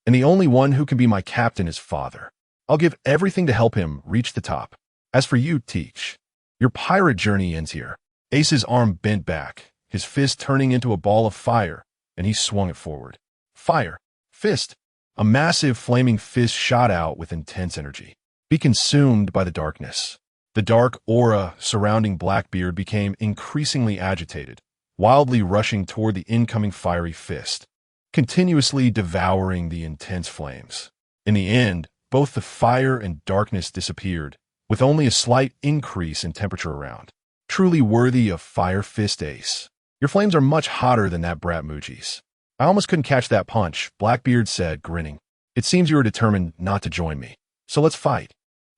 [SPEAKER 1] and the only one who can be my captain is Father. I'll give everything to help him reach the top. As for you, Teach, your pirate journey ends here. Ace's arm bent back, his fist turning into a ball of fire, and he swung it forward. Fire. Fist. A massive flaming fist shot out with intense energy. Be consumed by the darkness. The dark aura surrounding Blackbeard became increasingly agitated, wildly rushing toward the incoming fiery fist, continuously devouring the intense flames. In the end, both the fire and darkness disappeared, with only a slight increase in temperature around. Truly worthy of Fire Fist Ace. Your flames are much hotter than that brat Muji's. I almost couldn't catch that punch, Blackbeard said, grinning. It seems you are determined not to join me. So let's fight.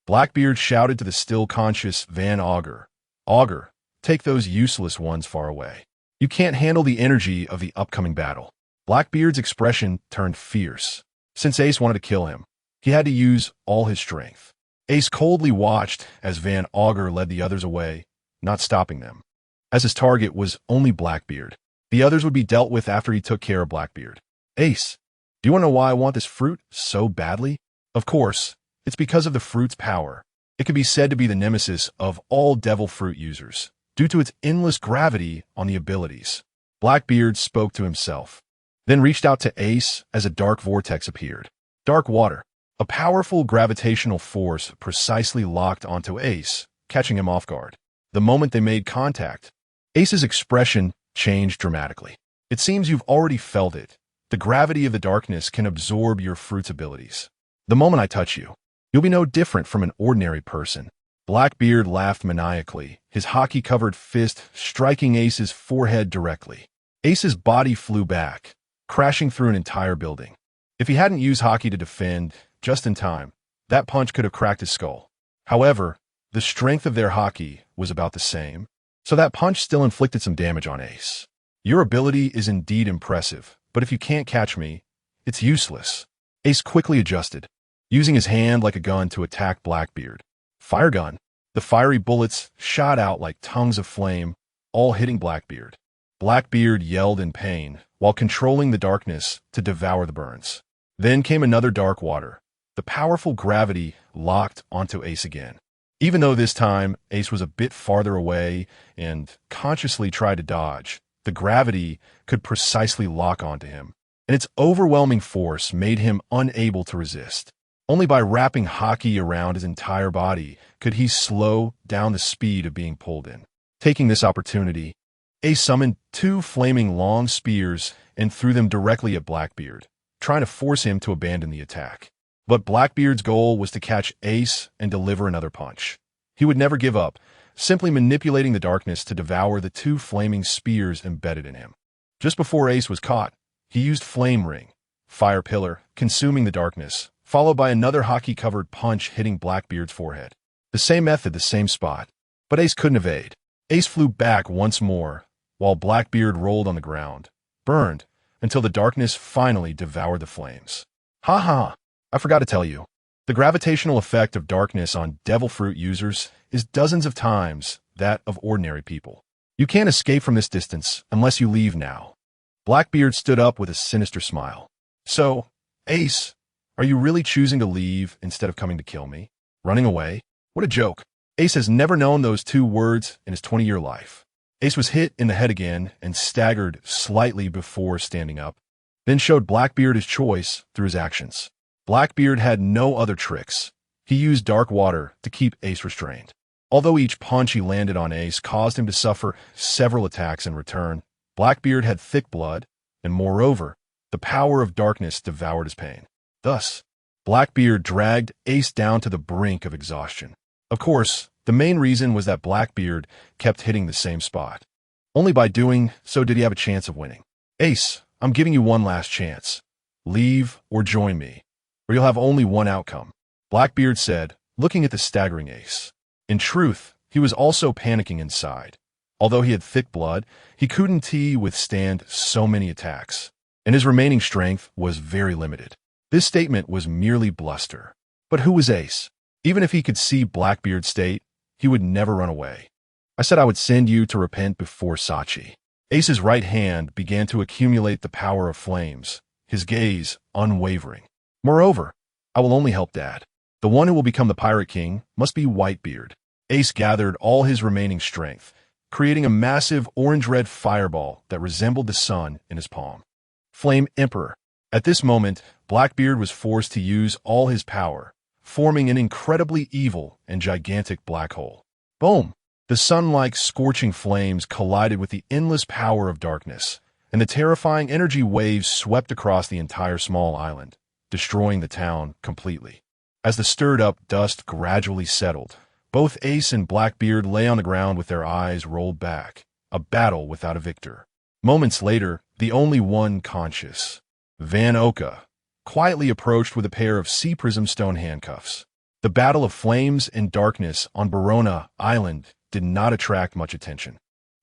[SPEAKER 1] Blackbeard shouted to the still conscious Van Augur. Augur, take those useless ones far away. You can't handle the energy of the upcoming battle. Blackbeard's expression turned fierce. Since Ace wanted to kill him, he had to use all his strength. Ace coldly watched as Van Augur led the others away, not stopping them. As his target was only Blackbeard, the others would be dealt with after he took care of Blackbeard. Ace, do you want to know why I want this fruit so badly? Of course, it's because of the fruit's power. It could be said to be the nemesis of all devil fruit users, due to its endless gravity on the abilities. Blackbeard spoke to himself, then reached out to Ace as a dark vortex appeared. Dark water, a powerful gravitational force precisely locked onto Ace, catching him off guard. The moment they made contact, Ace's expression changed dramatically. It seems you've already felt it. The gravity of the darkness can absorb your fruit's abilities. The moment I touch you, you'll be no different from an ordinary person. Blackbeard laughed maniacally, his hockey-covered fist striking Ace's forehead directly. Ace's body flew back, crashing through an entire building. If he hadn't used hockey to defend just in time, that punch could have cracked his skull. However, the strength of their hockey was about the same, so that punch still inflicted some damage on Ace. Your ability is indeed impressive, but if you can't catch me, it's useless. Ace quickly adjusted, using his hand like a gun to attack Blackbeard. Fire gun. The fiery bullets shot out like tongues of flame, all hitting Blackbeard. Blackbeard yelled in pain while controlling the darkness to devour the burns. Then came another dark water. The powerful gravity locked onto Ace again. Even though this time Ace was a bit farther away and consciously tried to dodge, the gravity could precisely lock onto him, and its overwhelming force made him unable to resist. Only by wrapping hockey around his entire body could he slow down the speed of being pulled in. Taking this opportunity, Ace summoned two flaming long spears and threw them directly at Blackbeard, trying to force him to abandon the attack. But Blackbeard's goal was to catch Ace and deliver another punch. He would never give up, simply manipulating the darkness to devour the two flaming spears embedded in him. Just before Ace was caught, he used Flame Ring, Fire Pillar, consuming the darkness, followed by another hockey-covered punch hitting Blackbeard's forehead. The same method, the same spot. But Ace couldn't evade. Ace flew back once more, while Blackbeard rolled on the ground, burned, until the darkness finally devoured the flames. Ha ha! I forgot to tell you. The gravitational effect of darkness on devil fruit users is dozens of times that of ordinary people. You can't escape from this distance unless you leave now. Blackbeard stood up with a sinister smile. So, Ace, are you really choosing to leave instead of coming to kill me? Running away? What a joke. Ace has never known those two words in his 20-year life. Ace was hit in the head again and staggered slightly before standing up, then showed Blackbeard his choice through his actions. Blackbeard had no other tricks. He used dark water to keep Ace restrained. Although each punch he landed on Ace caused him to suffer several attacks in return, Blackbeard had thick blood, and moreover, the power of darkness devoured his pain. Thus, Blackbeard dragged Ace down to the brink of exhaustion. Of course, the main reason was that Blackbeard kept hitting the same spot. Only by doing so did he have a chance of winning. Ace, I'm giving you one last chance. Leave or join me, or you'll have only one outcome, Blackbeard said, looking at the staggering Ace. In truth, he was also panicking inside. Although he had thick blood, he couldn't withstand so many attacks, and his remaining strength was very limited. This statement was merely bluster. But who was Ace? Even if he could see Blackbeard's state, he would never run away. I said I would send you to repent before Sachi. Ace's right hand began to accumulate the power of flames, his gaze unwavering. Moreover, I will only help Dad. The one who will become the Pirate King must be Whitebeard. Ace gathered all his remaining strength, creating a massive orange-red fireball that resembled the sun in his palm. Flame Emperor. At this moment, Blackbeard was forced to use all his power, forming an incredibly evil and gigantic black hole. Boom! The sun-like scorching flames collided with the endless power of darkness, and the terrifying energy waves swept across the entire small island, destroying the town completely. As the stirred-up dust gradually settled, both Ace and Blackbeard lay on the ground with their eyes rolled back, a battle without a victor. Moments later, the only one conscious, Van Oka, quietly approached with a pair of sea prism stone handcuffs. The battle of flames and darkness on Barona Island did not attract much attention,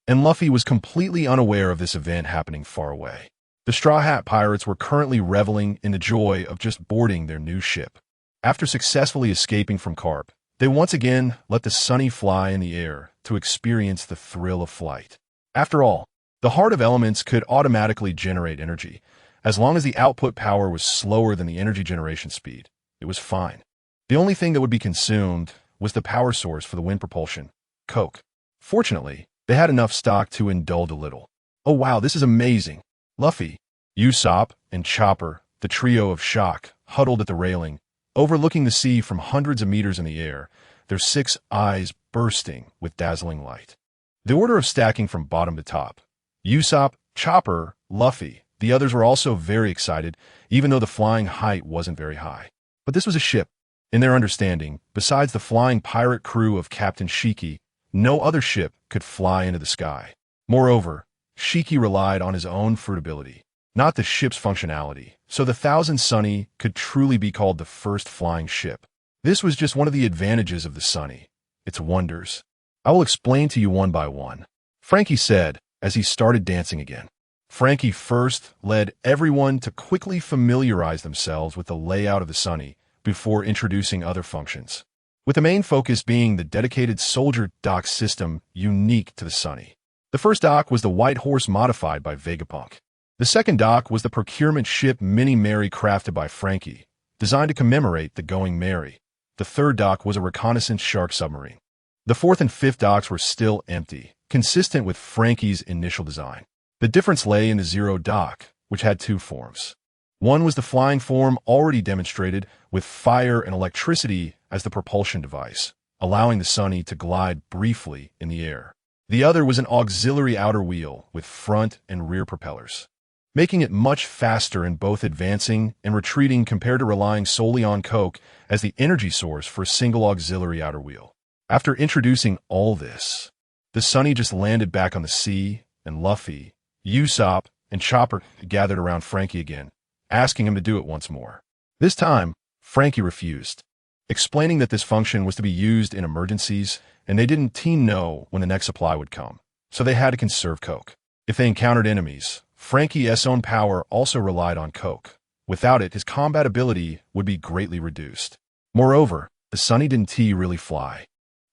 [SPEAKER 1] and Luffy was completely unaware of this event happening far away. The Straw Hat Pirates were currently reveling in the joy of just boarding their new ship. After successfully escaping from Karp, they once again let the Sunny fly in the air to experience the thrill of flight. After all, the Heart of Elements could automatically generate energy. As long as the output power was slower than the energy generation speed, it was fine. The only thing that would be consumed was the power source for the wind propulsion, Coke. Fortunately, they had enough stock to indulge a little. Oh wow, this is amazing. Luffy, Usopp, and Chopper, the trio of shock, huddled at the railing, overlooking the sea from hundreds of meters in the air, their 6 eyes bursting with dazzling light. The order of stacking from bottom to top. Usopp, Chopper, Luffy. The others were also very excited, even though the flying height wasn't very high. But this was a ship. In their understanding, besides the flying pirate crew of Captain Shiki, no other ship could fly into the sky. Moreover, Shiki relied on his own fruitability, not the ship's functionality, so the Thousand Sunny could truly be called the first flying ship. This was just one of the advantages of the Sunny, its wonders. I will explain to you one by one, Frankie said as he started dancing again. Frankie first led everyone to quickly familiarize themselves with the layout of the Sunny before introducing other functions, with the main focus being the dedicated soldier dock system unique to the Sunny. The first dock was the White Horse modified by Vegapunk. The second dock was the procurement ship Mini Mary crafted by Frankie, designed to commemorate the Going Merry. The third dock was a reconnaissance shark submarine. The fourth and fifth docks were still empty, consistent with Frankie's initial design. The difference lay in the Zero dock, which had 2 forms. One was the flying form already demonstrated, with fire and electricity as the propulsion device, allowing the Sunny to glide briefly in the air. The other was an auxiliary outer wheel with front and rear propellers, making it much faster in both advancing and retreating compared to relying solely on Coke as the energy source for a single auxiliary outer wheel. After introducing all this, the Sunny just landed back on the sea, and Luffy, Usopp, and Chopper gathered around Frankie again, asking him to do it once more. This time, Frankie refused, explaining that this function was to be used in emergencies, and they didn't know when the next supply would come, so they had to conserve Coke. If they encountered enemies, Frankie's own power also relied on Coke. Without it, his combat ability would be greatly reduced. Moreover, the Sunny didn't really fly.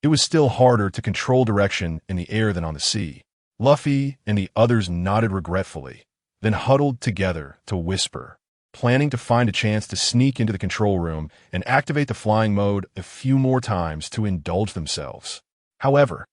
[SPEAKER 1] It was still harder to control direction in the air than on the sea. Luffy and the others nodded regretfully, then huddled together to whisper, planning to find a chance to sneak into the control room and activate the flying mode a few more times to indulge themselves. However,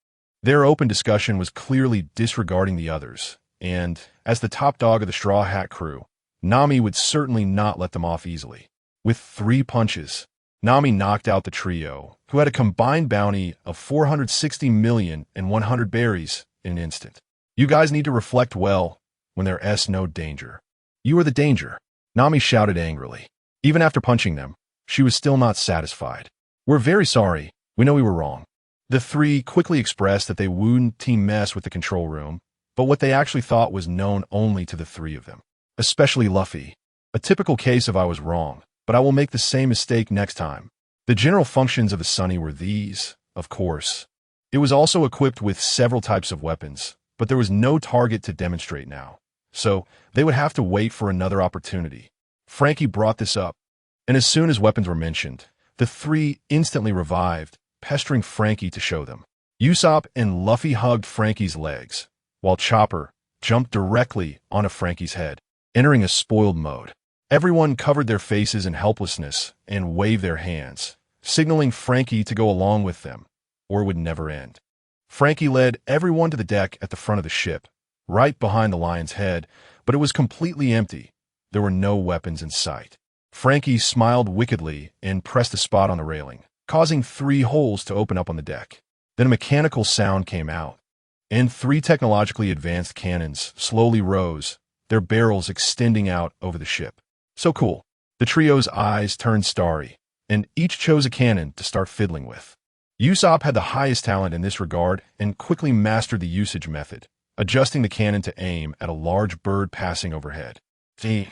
[SPEAKER 1] their open discussion was clearly disregarding the others, and, as the top dog of the Straw Hat crew, Nami would certainly not let them off easily. With 3 punches, Nami knocked out the trio, who had a combined bounty of 460,100,000 berries in an instant. You guys need to reflect well when there's no danger. You are the danger, Nami shouted angrily. Even after punching them, she was still not satisfied. We're very sorry. We know we were wrong. The 3 quickly expressed that they wouldn't mess with the control room, but what they actually thought was known only to the 3 of them, especially Luffy. A typical case of I was wrong, but I will make the same mistake next time. The general functions of the Sunny were these, of course. It was also equipped with several types of weapons, but there was no target to demonstrate now, so they would have to wait for another opportunity. Frankie brought this up, and as soon as weapons were mentioned, the 3 instantly revived, pestering Frankie to show them. Usopp and Luffy hugged Frankie's legs, while Chopper jumped directly onto Frankie's head, entering a spoiled mode. Everyone covered their faces in helplessness and waved their hands, signaling Frankie to go along with them, or it would never end. Frankie led everyone to the deck at the front of the ship, right behind the lion's head, but it was completely empty. There were no weapons in sight. Frankie smiled wickedly and pressed a spot on the railing, causing 3 holes to open up on the deck. Then a mechanical sound came out, and 3 technologically advanced cannons slowly rose, their barrels extending out over the ship. So cool. The trio's eyes turned starry, and each chose a cannon to start fiddling with. Usopp had the highest talent in this regard and quickly mastered the usage method, adjusting the cannon to aim at a large bird passing overhead. The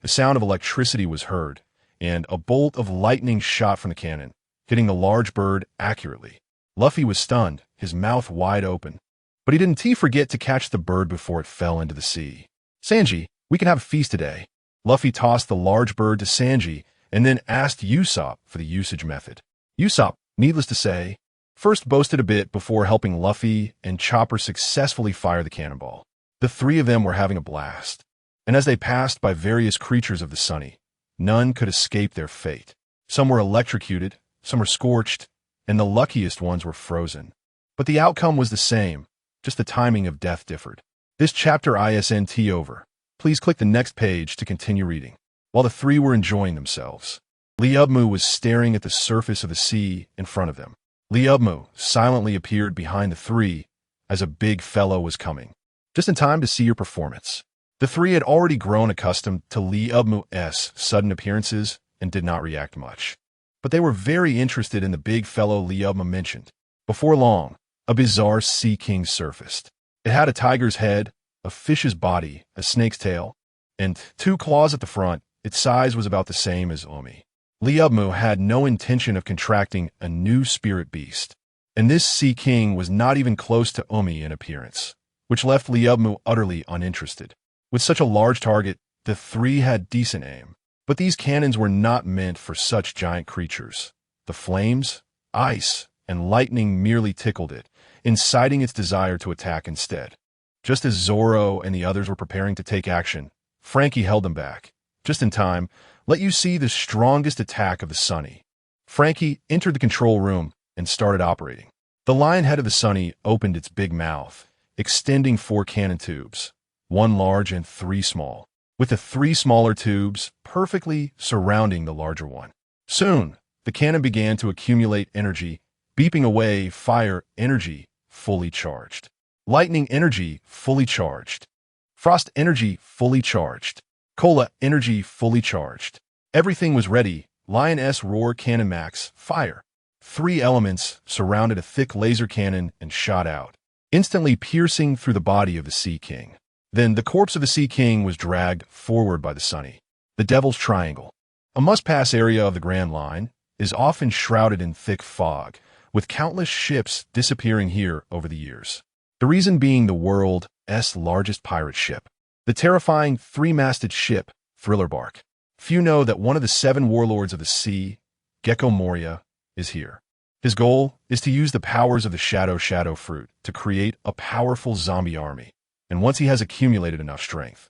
[SPEAKER 1] sound of electricity was heard, and a bolt of lightning shot from the cannon, hitting the large bird accurately. Luffy was stunned, his mouth wide open. But he didn't forget to catch the bird before it fell into the sea. Sanji, we can have a feast today. Luffy tossed the large bird to Sanji and then asked Usopp for the usage method. Usopp, needless to say, first boasted a bit before helping Luffy and Chopper successfully fire the cannonball. The three of them were having a blast, and as they passed by various creatures of the Sunny, none could escape their fate. Some were electrocuted, some were scorched, and the luckiest ones were frozen. But the outcome was the same, just the timing of death differed. This chapter isn't over. Please click the next page to continue reading. While the three were enjoying themselves, Liubmu was staring at the surface of the sea in front of them. Liubmu silently appeared behind the three as a big fellow was coming, just in time to see your performance. The three had already grown accustomed to Liubmu's sudden appearances and did not react much. But they were very interested in the big fellow Liubmu mentioned. Before long, a bizarre sea king surfaced. It had a tiger's head, a fish's body, a snake's tail, and 2 claws at the front. Its size was about the same as Umi. Liubmu had no intention of contracting a new spirit beast, and this sea king was not even close to Umi in appearance, which left Liubmu utterly uninterested. With such a large target, the three had decent aim, but these cannons were not meant for such giant creatures. The flames, ice, and lightning merely tickled it, inciting its desire to attack instead. Just as Zoro and the others were preparing to take action, Frankie held them back. Just in time, let you see the strongest attack of the Sunny. Frankie entered the control room and started operating. The lion head of the Sunny opened its big mouth, extending 4 cannon tubes, 1 large and 3 small, with the 3 smaller tubes perfectly surrounding the larger one. Soon, the cannon began to accumulate energy, beeping away fire energy fully charged, lightning energy fully charged, frost energy fully charged, cola energy fully charged. Everything was ready. Lion's roar cannon max, fire. 3 elements surrounded a thick laser cannon and shot out, instantly piercing through the body of the Sea King. Then the corpse of the Sea King was dragged forward by the Sunny. The Devil's Triangle, a must-pass area of the Grand Line, is often shrouded in thick fog, with countless ships disappearing here over the years. The reason being the world's largest pirate ship, the terrifying 3-masted ship, Thriller Bark. Few know that one of the 7 warlords of the sea, Gecko Moria, is here. His goal is to use the powers of the Shadow Fruit to create a powerful zombie army, and once he has accumulated enough strength,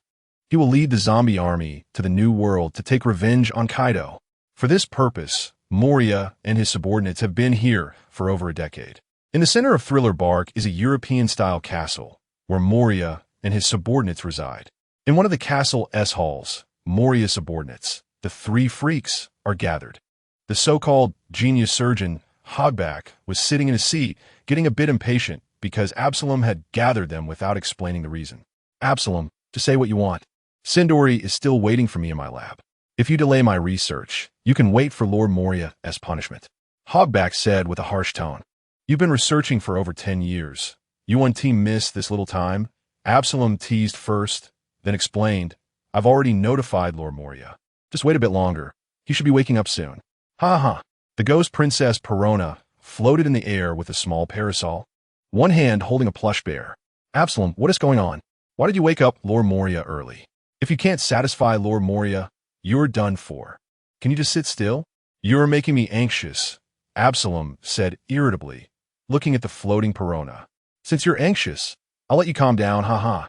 [SPEAKER 1] he will lead the zombie army to the New World to take revenge on Kaido. For this purpose, Moria and his subordinates have been here for over a decade. In the center of Thriller Bark is a European-style castle, where Moria and his subordinates reside. In one of the castle's halls, Moria's subordinates, the 3 freaks, are gathered. The so-called genius surgeon, Hogback, was sitting in his seat, getting a bit impatient because Absalom had gathered them without explaining the reason. Absalom, just say what you want. Sindori is still waiting for me in my lab. If you delay my research, you can wait for Lord Moria as punishment. Hogback said with a harsh tone. You've been researching for over 10 years. You one team missed this little time? Absalom teased first, then explained. I've already notified Lord Moria. Just wait a bit longer. He should be waking up soon. Ha ha. The ghost princess Perona floated in the air with a small parasol, one hand holding a plush bear. Absalom, what is going on? Why did you wake up Lord Moria early? If you can't satisfy Lord Moria, you're done for. Can you just sit still? You're making me anxious, Absalom said irritably, looking at the floating Perona. Since you're anxious, I'll let you calm down, ha.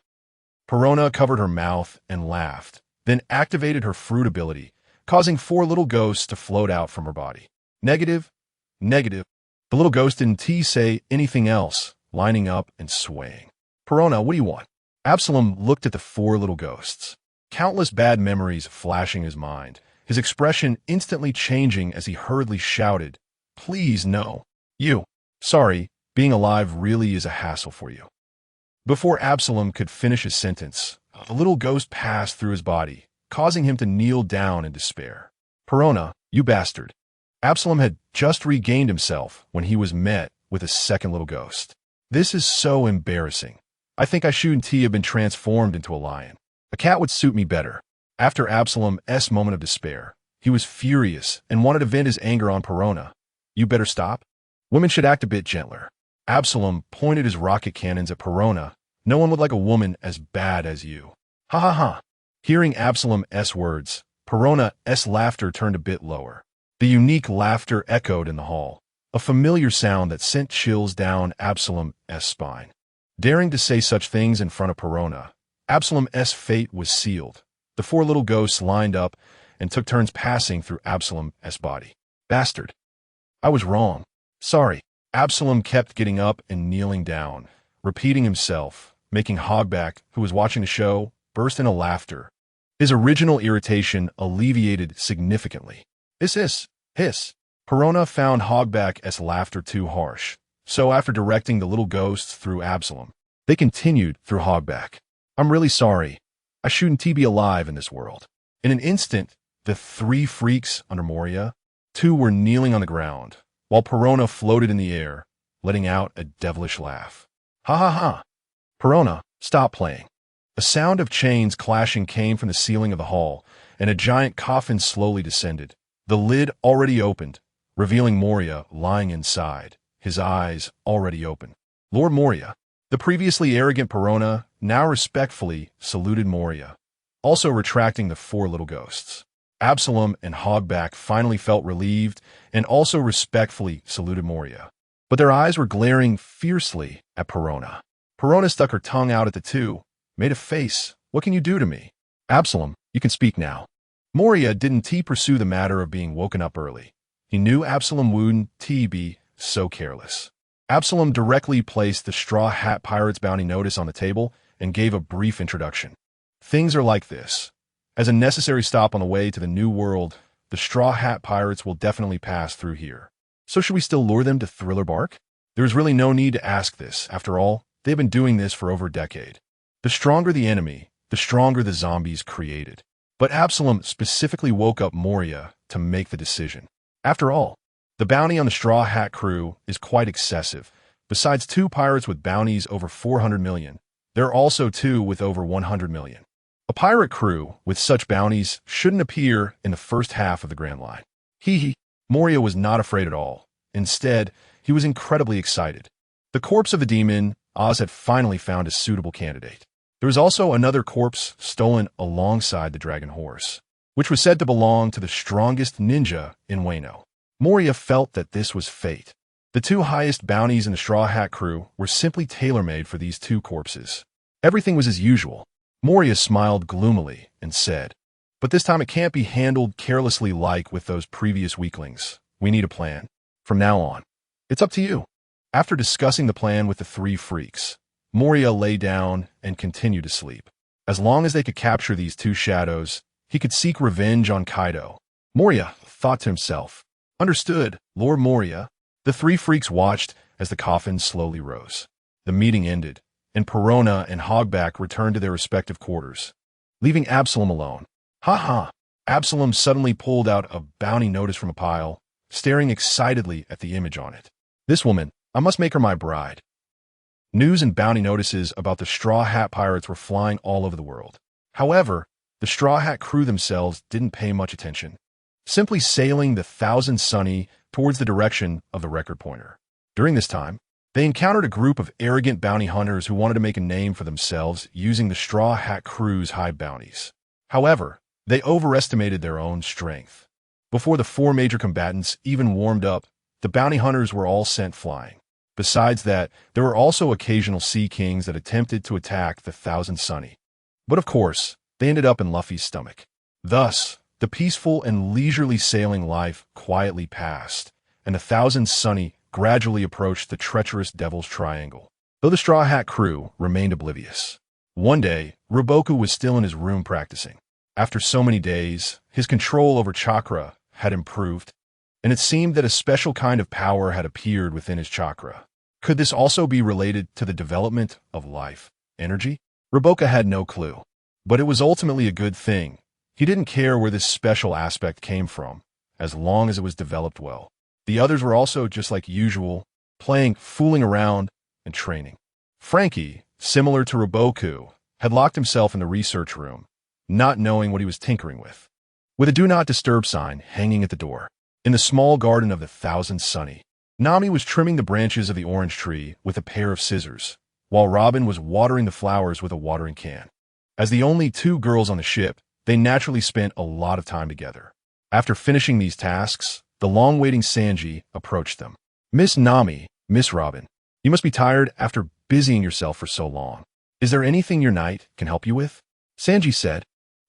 [SPEAKER 1] Perona covered her mouth and laughed, then activated her fruit ability, causing 4 little ghosts to float out from her body. Negative. The little ghost didn't say anything else, lining up and swaying. Perona, what do you want? Absalom looked at the 4 little ghosts, countless bad memories flashing his mind, his expression instantly changing as he hurriedly shouted, Please, no. You. Sorry, being alive really is a hassle for you. Before Absalom could finish his sentence, the little ghost passed through his body, causing him to kneel down in despair. Perona, you bastard. Absalom had just regained himself when he was met with a second little ghost. This is so embarrassing. I think I shouldn't have been transformed into a lion. A cat would suit me better. After Absalom's moment of despair, he was furious and wanted to vent his anger on Perona. You better stop. Women should act a bit gentler. Absalom pointed his rocket cannons at Perona. No one would like a woman as bad as you. Ha ha ha. Hearing Absalom's words, Perona's laughter turned a bit lower. The unique laughter echoed in the hall, a familiar sound that sent chills down Absalom's spine. Daring to say such things in front of Perona, Absalom's fate was sealed. The four little ghosts lined up and took turns passing through Absalom's body. Bastard. I was wrong. Sorry. Absalom kept getting up and kneeling down, repeating himself, making Hogback, who was watching the show, burst into laughter. His original irritation alleviated significantly. Hiss. Perona found Hogback's laughter too harsh, so after directing the little ghosts through Absalom, they continued through Hogback. I'm really sorry. I shouldn't be alive in this world. In an instant, the three freaks under Moria, two were kneeling on the ground, while Perona floated in the air, letting out a devilish laugh. Ha ha ha. Perona, stop playing. A sound of chains clashing came from the ceiling of the hall, and a giant coffin slowly descended. The lid already opened, revealing Moria lying inside, his eyes already open. Lord Moria. The previously arrogant Perona now respectfully saluted Moria, also retracting the four little ghosts. Absalom and Hogback finally felt relieved and also respectfully saluted Moria. But their eyes were glaring fiercely at Perona. Perona stuck her tongue out at the two, made a face. What can you do to me? Absalom, you can speak now. Moria didn't pursue the matter of being woken up early. He knew Absalom wouldn't be so careless. Absalom directly placed the Straw Hat Pirates bounty notice on the table and gave a brief introduction. Things are like this. As a necessary stop on the way to the New World, the Straw Hat Pirates will definitely pass through here. So should we still lure them to Thriller Bark? There's really no need to ask this. After all, they've been doing this for over a decade. The stronger the enemy, the stronger the zombies created. But Absalom specifically woke up Moria to make the decision. After all, the bounty on the Straw Hat crew is quite excessive. Besides two pirates with bounties over 400 million, there are also two with over 100 million. A pirate crew with such bounties shouldn't appear in the first half of the Grand Line. Moria was not afraid at all. Instead, he was incredibly excited. The corpse of the demon, Oz had finally found a suitable candidate. There was also another corpse stolen alongside the dragon horse, which was said to belong to the strongest ninja in Wano. Moria felt that this was fate. The two highest bounties in the Straw Hat crew were simply tailor-made for these two corpses. Everything was as usual. Moria smiled gloomily and said, but this time it can't be handled carelessly like with those previous weaklings. We need a plan. From now on, it's up to you. After discussing the plan with the three freaks, Moria lay down and continued to sleep. As long as they could capture these two shadows, he could seek revenge on Kaido. Moria thought to himself, understood, Lord Moria. The three freaks watched as the coffin slowly rose. The meeting ended, and Perona and Hogback returned to their respective quarters, leaving Absalom alone. Absalom suddenly pulled out a bounty notice from a pile, staring excitedly at the image on it. This woman, I must make her my bride. News and bounty notices about the Straw Hat Pirates were flying all over the world. However, the Straw Hat crew themselves didn't pay much attention, simply sailing the Thousand Sunny towards the direction of the record pointer. During this time, they encountered a group of arrogant bounty hunters who wanted to make a name for themselves using the Straw Hat crew's high bounties. However, they overestimated their own strength. Before the four major combatants even warmed up, the bounty hunters were all sent flying. Besides that, there were also occasional sea kings that attempted to attack the Thousand Sunny. But of course, they ended up in Luffy's stomach. Thus, the peaceful and leisurely sailing life quietly passed, and the Thousand Sunny gradually approached the treacherous Devil's Triangle, though the Straw Hat crew remained oblivious. One day, Roboku was still in his room practicing. After so many days, his control over chakra had improved, and it seemed that a special kind of power had appeared within his chakra. Could this also be related to the development of life energy? Roboku had no clue, but it was ultimately a good thing. He didn't care where this special aspect came from, as long as it was developed well. The others were also just like usual, playing, fooling around, and training. Frankie, similar to Roboku, had locked himself in the research room, not knowing what he was tinkering with. With a do not disturb sign hanging at the door. In the small garden of the Thousand Sunny, Nami was trimming the branches of the orange tree with a pair of scissors, while Robin was watering the flowers with a watering can. As the only two girls on the ship, they naturally spent a lot of time together. After finishing these tasks, the long-waiting Sanji approached them. "Miss Nami, Miss Robin, you must be tired after busying yourself for so long. Is there anything your knight can help you with?" Sanji said,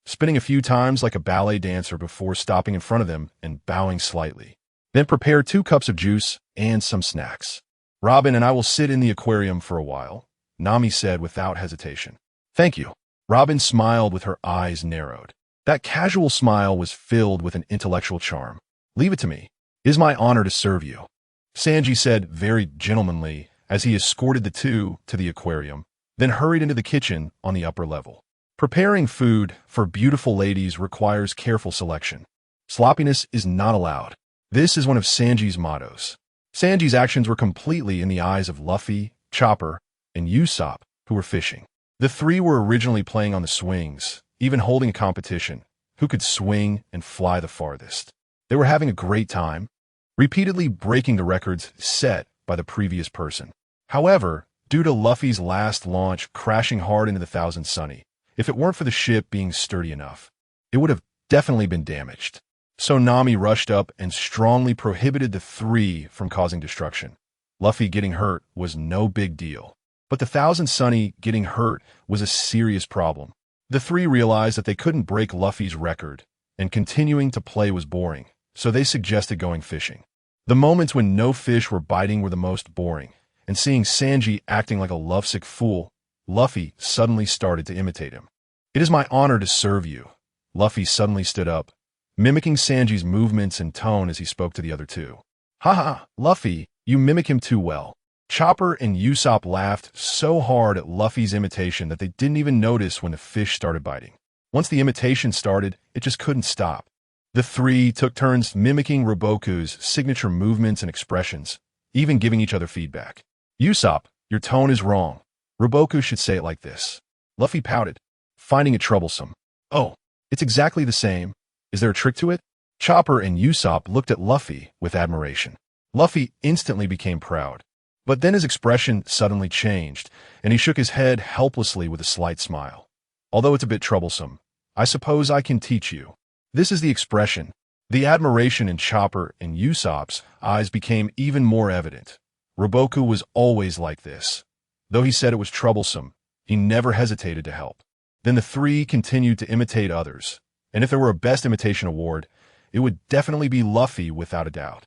[SPEAKER 1] spinning a few times like a ballet dancer before stopping in front of them and bowing slightly. "Then prepare 2 cups of juice and some snacks. Robin and I will sit in the aquarium for a while," Nami said without hesitation. "Thank you." Robin smiled with her eyes narrowed. That casual smile was filled with an intellectual charm. "Leave it to me. It is my honor to serve you," Sanji said very gentlemanly as he escorted the two to the aquarium, then hurried into the kitchen on the upper level. Preparing food for beautiful ladies requires careful selection. Sloppiness is not allowed. This is one of Sanji's mottos. Sanji's actions were completely in the eyes of Luffy, Chopper, and Usopp, who were fishing. The three were originally playing on the swings, even holding a competition, who could swing and fly the farthest. They were having a great time, repeatedly breaking the records set by the previous person. However, due to Luffy's last launch crashing hard into the Thousand Sunny, if it weren't for the ship being sturdy enough, it would have definitely been damaged. So Nami rushed up and strongly prohibited the three from causing destruction. Luffy getting hurt was no big deal, but the Thousand Sunny getting hurt was a serious problem. The three realized that they couldn't break Luffy's record, and continuing to play was boring, so they suggested going fishing. The moments when no fish were biting were the most boring, and seeing Sanji acting like a lovesick fool, Luffy suddenly started to imitate him. "It is my honor to serve you." Luffy suddenly stood up, mimicking Sanji's movements and tone as he spoke to the other two. "Haha, Luffy, you mimic him too well." Chopper and Usopp laughed so hard at Luffy's imitation that they didn't even notice when the fish started biting. Once the imitation started, it just couldn't stop. The three took turns mimicking Roboku's signature movements and expressions, even giving each other feedback. "Usopp, your tone is wrong. Roboku should say it like this." Luffy pouted, finding it troublesome. "Oh, it's exactly the same. Is there a trick to it?" Chopper and Usopp looked at Luffy with admiration. Luffy instantly became proud. But then his expression suddenly changed, and he shook his head helplessly with a slight smile. "Although it's a bit troublesome, I suppose I can teach you." This is the expression. The admiration in Chopper and Usopp's eyes became even more evident. Roboku was always like this. Though he said it was troublesome, he never hesitated to help. Then the three continued to imitate others, and if there were a Best Imitation Award, it would definitely be Luffy without a doubt.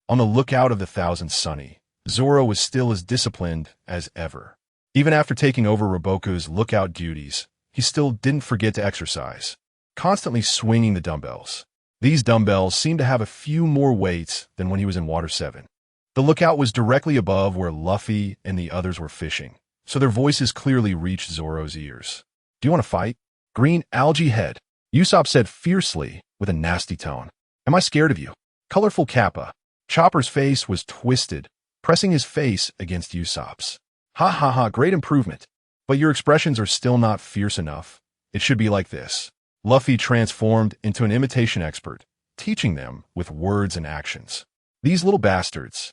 [SPEAKER 1] On the lookout of the Thousand Sunny, Zoro was still as disciplined as ever. Even after taking over Roboku's lookout duties, he still didn't forget to exercise, constantly swinging the dumbbells. These dumbbells seemed to have a few more weights than when he was in Water 7. The lookout was directly above where Luffy and the others were fishing, so their voices clearly reached Zoro's ears. "Do you want to fight?" "Green algae head," Usopp said fiercely with a nasty tone. "Am I scared of you?" "Colorful Kappa." Chopper's face was twisted, pressing his face against Usopp's. "Ha ha ha, great improvement. But your expressions are still not fierce enough. It should be like this." Luffy transformed into an imitation expert, teaching them with words and actions. "These little bastards."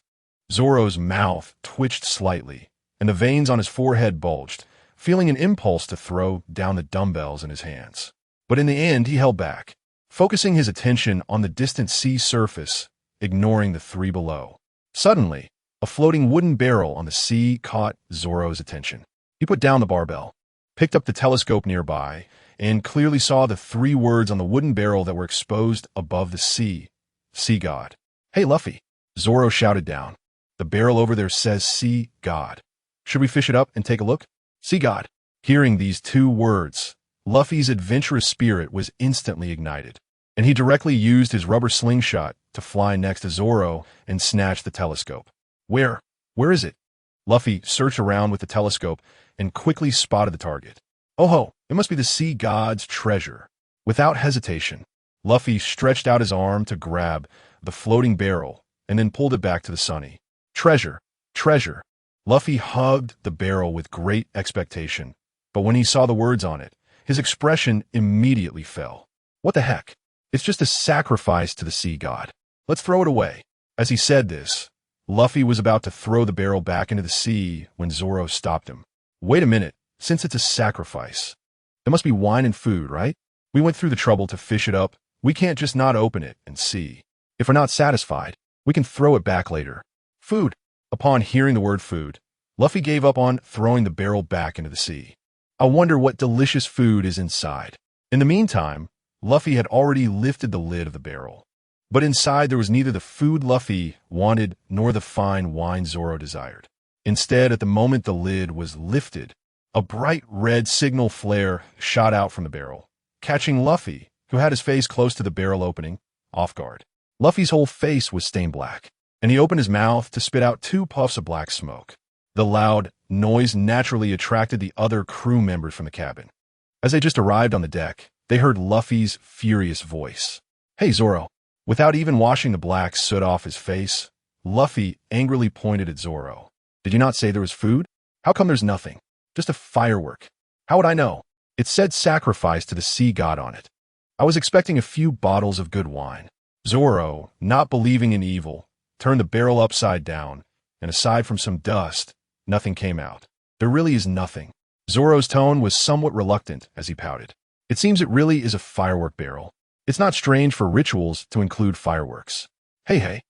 [SPEAKER 1] Zoro's mouth twitched slightly, and the veins on his forehead bulged, feeling an impulse to throw down the dumbbells in his hands. But in the end, he held back, focusing his attention on the distant sea surface, ignoring the three below. Suddenly, a floating wooden barrel on the sea caught Zoro's attention. He put down the barbell, picked up the telescope nearby, and clearly saw the three words on the wooden barrel that were exposed above the sea. "Sea God." "Hey, Luffy," Zoro shouted down. "The barrel over there says Sea God. Should we fish it up and take a look?" "Sea God." Hearing these two words, Luffy's adventurous spirit was instantly ignited, and he directly used his rubber slingshot to fly next to Zoro and snatch the telescope. Where is it?" Luffy searched around with the telescope and quickly spotted the target. "Oh ho, it must be the Sea God's treasure." Without hesitation, Luffy stretched out his arm to grab the floating barrel and then pulled it back to the Sunny. "Treasure, treasure." Luffy hugged the barrel with great expectation, but when he saw the words on it, His expression immediately fell. What the heck? It's just a sacrifice to the sea god. Let's throw it away. As he said this, Luffy was about to throw the barrel back into the sea when Zoro stopped him. Wait a minute, since it's a sacrifice, there must be wine and food, right? We went through the trouble to fish it up. We can't just not open it and see. If we're not satisfied, we can throw it back later. Food. Upon hearing the word food, Luffy gave up on throwing the barrel back into the sea. I wonder what delicious food is inside. In the meantime, Luffy had already lifted the lid of the barrel. But inside there was neither the food Luffy wanted nor the fine wine Zoro desired. Instead, at the moment the lid was lifted, a bright red signal flare shot out from the barrel, catching Luffy, who had his face close to the barrel opening, off guard. Luffy's whole face was stained black, and he opened his mouth to spit out 2 puffs of black smoke. The loud noise naturally attracted the other crew members from the cabin. As they just arrived on the deck, they heard Luffy's furious voice. Hey, Zoro. Without even washing the black soot off his face, Luffy angrily pointed at Zoro. Did you not say there was food? How come there's nothing? Just a firework. How would I know? It said sacrifice to the sea god on it. I was expecting a few bottles of good wine. Zoro, not believing in evil, turned the barrel upside down, and aside from some dust, nothing came out. There really is nothing. Zoro's tone was somewhat reluctant as he pouted. It seems it really is a firework barrel. It's not strange for rituals to include fireworks. Hey,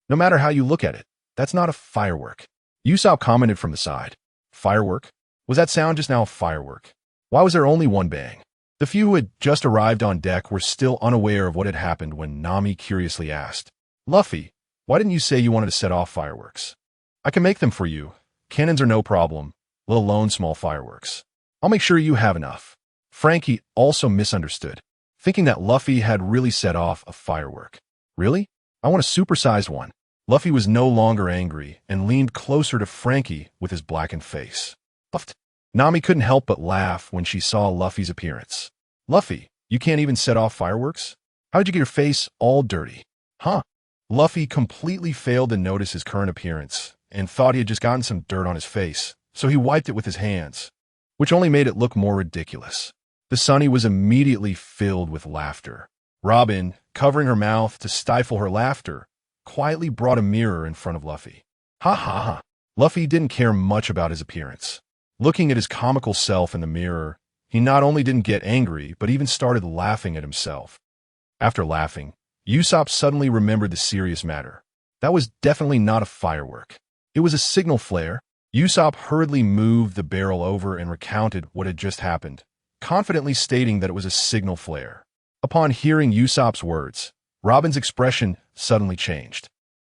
[SPEAKER 1] no matter how you look at it, that's not a firework. Usopp commented from the side. Firework? Was that sound just now a firework? Why was there only one bang? The few who had just arrived on deck were still unaware of what had happened when Nami curiously asked, Luffy, why didn't you say you wanted to set off fireworks? I can make them for you. Cannons are no problem, let alone small fireworks. I'll make sure you have enough. Frankie also misunderstood, thinking that Luffy had really set off a firework. Really? I want a supersized one. Luffy was no longer angry and leaned closer to Frankie with his blackened face. Puffed. Nami couldn't help but laugh when she saw Luffy's appearance. Luffy, you can't even set off fireworks? How'd you get your face all dirty? Huh? Luffy completely failed to notice his current appearance and thought he had just gotten some dirt on his face, so he wiped it with his hands, which only made it look more ridiculous. The Sunny was immediately filled with laughter. Robin, covering her mouth to stifle her laughter, quietly brought a mirror in front of Luffy. Ha ha ha. Luffy didn't care much about his appearance. Looking at his comical self in the mirror, he not only didn't get angry, but even started laughing at himself. After laughing, Usopp suddenly remembered the serious matter. That was definitely not a firework. It was a signal flare. Usopp hurriedly moved the barrel over and recounted what had just happened, confidently stating that it was a signal flare. Upon hearing Usopp's words, Robin's expression suddenly changed.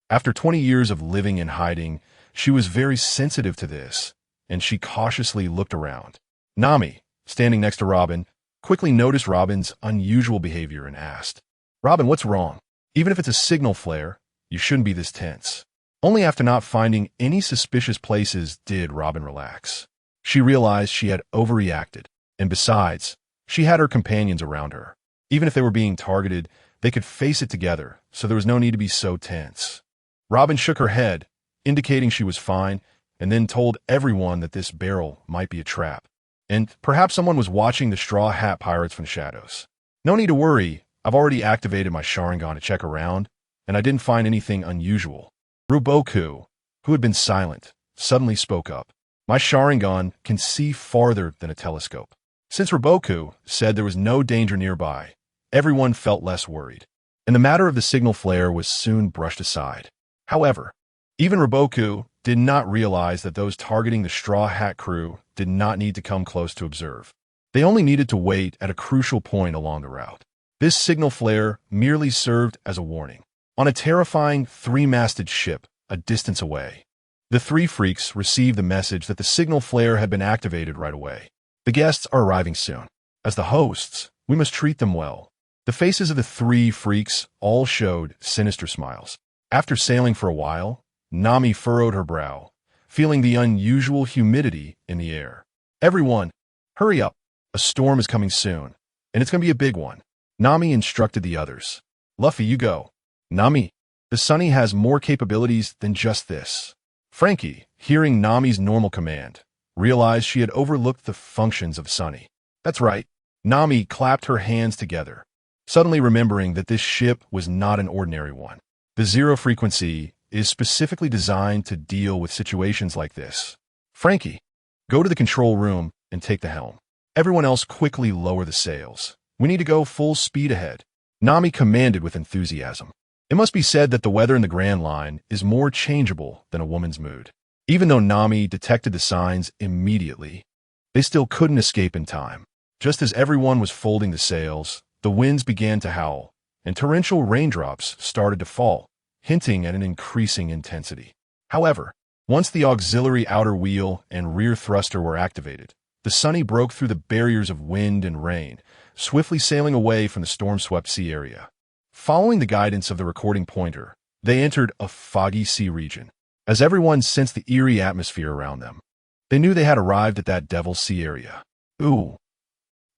[SPEAKER 1] After 20 years of living in hiding, she was very sensitive to this, and she cautiously looked around. Nami, standing next to Robin, quickly noticed Robin's unusual behavior and asked, Robin, what's wrong? Even if it's a signal flare, you shouldn't be this tense. Only after not finding any suspicious places did Robin relax. She realized she had overreacted, and besides, she had her companions around her. Even if they were being targeted, they could face it together, so there was no need to be so tense. Robin shook her head, indicating she was fine, and then told everyone that this barrel might be a trap, and perhaps someone was watching the Straw Hat Pirates from the shadows. No need to worry, I've already activated my Sharingan to check around, and I didn't find anything unusual. Ruboku, who had been silent, suddenly spoke up. My Sharingan can see farther than a telescope. Since Ruboku said there was no danger nearby, everyone felt less worried, and the matter of the signal flare was soon brushed aside. However, even Ruboku did not realize that those targeting the Straw Hat crew did not need to come close to observe. They only needed to wait at a crucial point along the route. This signal flare merely served as a warning. On a terrifying 3-masted ship a distance away, the 3 freaks received the message that the signal flare had been activated right away. The guests are arriving soon. As the hosts, we must treat them well. The faces of the 3 freaks all showed sinister smiles. After sailing for a while, Nami furrowed her brow, feeling the unusual humidity in the air. Everyone, hurry up. A storm is coming soon, and it's going to be a big one. Nami instructed the others. Luffy, you go. Nami, the Sunny has more capabilities than just this. Frankie, hearing Nami's normal command, realized she had overlooked the functions of Sunny. That's right. Nami clapped her hands together, suddenly remembering that this ship was not an ordinary one. The zero frequency is specifically designed to deal with situations like this. Frankie, go to the control room and take the helm. Everyone else quickly lower the sails. We need to go full speed ahead. Nami commanded with enthusiasm. It must be said that the weather in the Grand Line is more changeable than a woman's mood. Even though Nami detected the signs immediately, they still couldn't escape in time. Just as everyone was folding the sails, the winds began to howl, and torrential raindrops started to fall, hinting at an increasing intensity. However, once the auxiliary outer wheel and rear thruster were activated, the Sunny broke through the barriers of wind and rain, swiftly sailing away from the storm-swept sea area. Following the guidance of the recording pointer, they entered a foggy sea region. As everyone sensed the eerie atmosphere around them, they knew they had arrived at that Devil's Sea area. Ooh.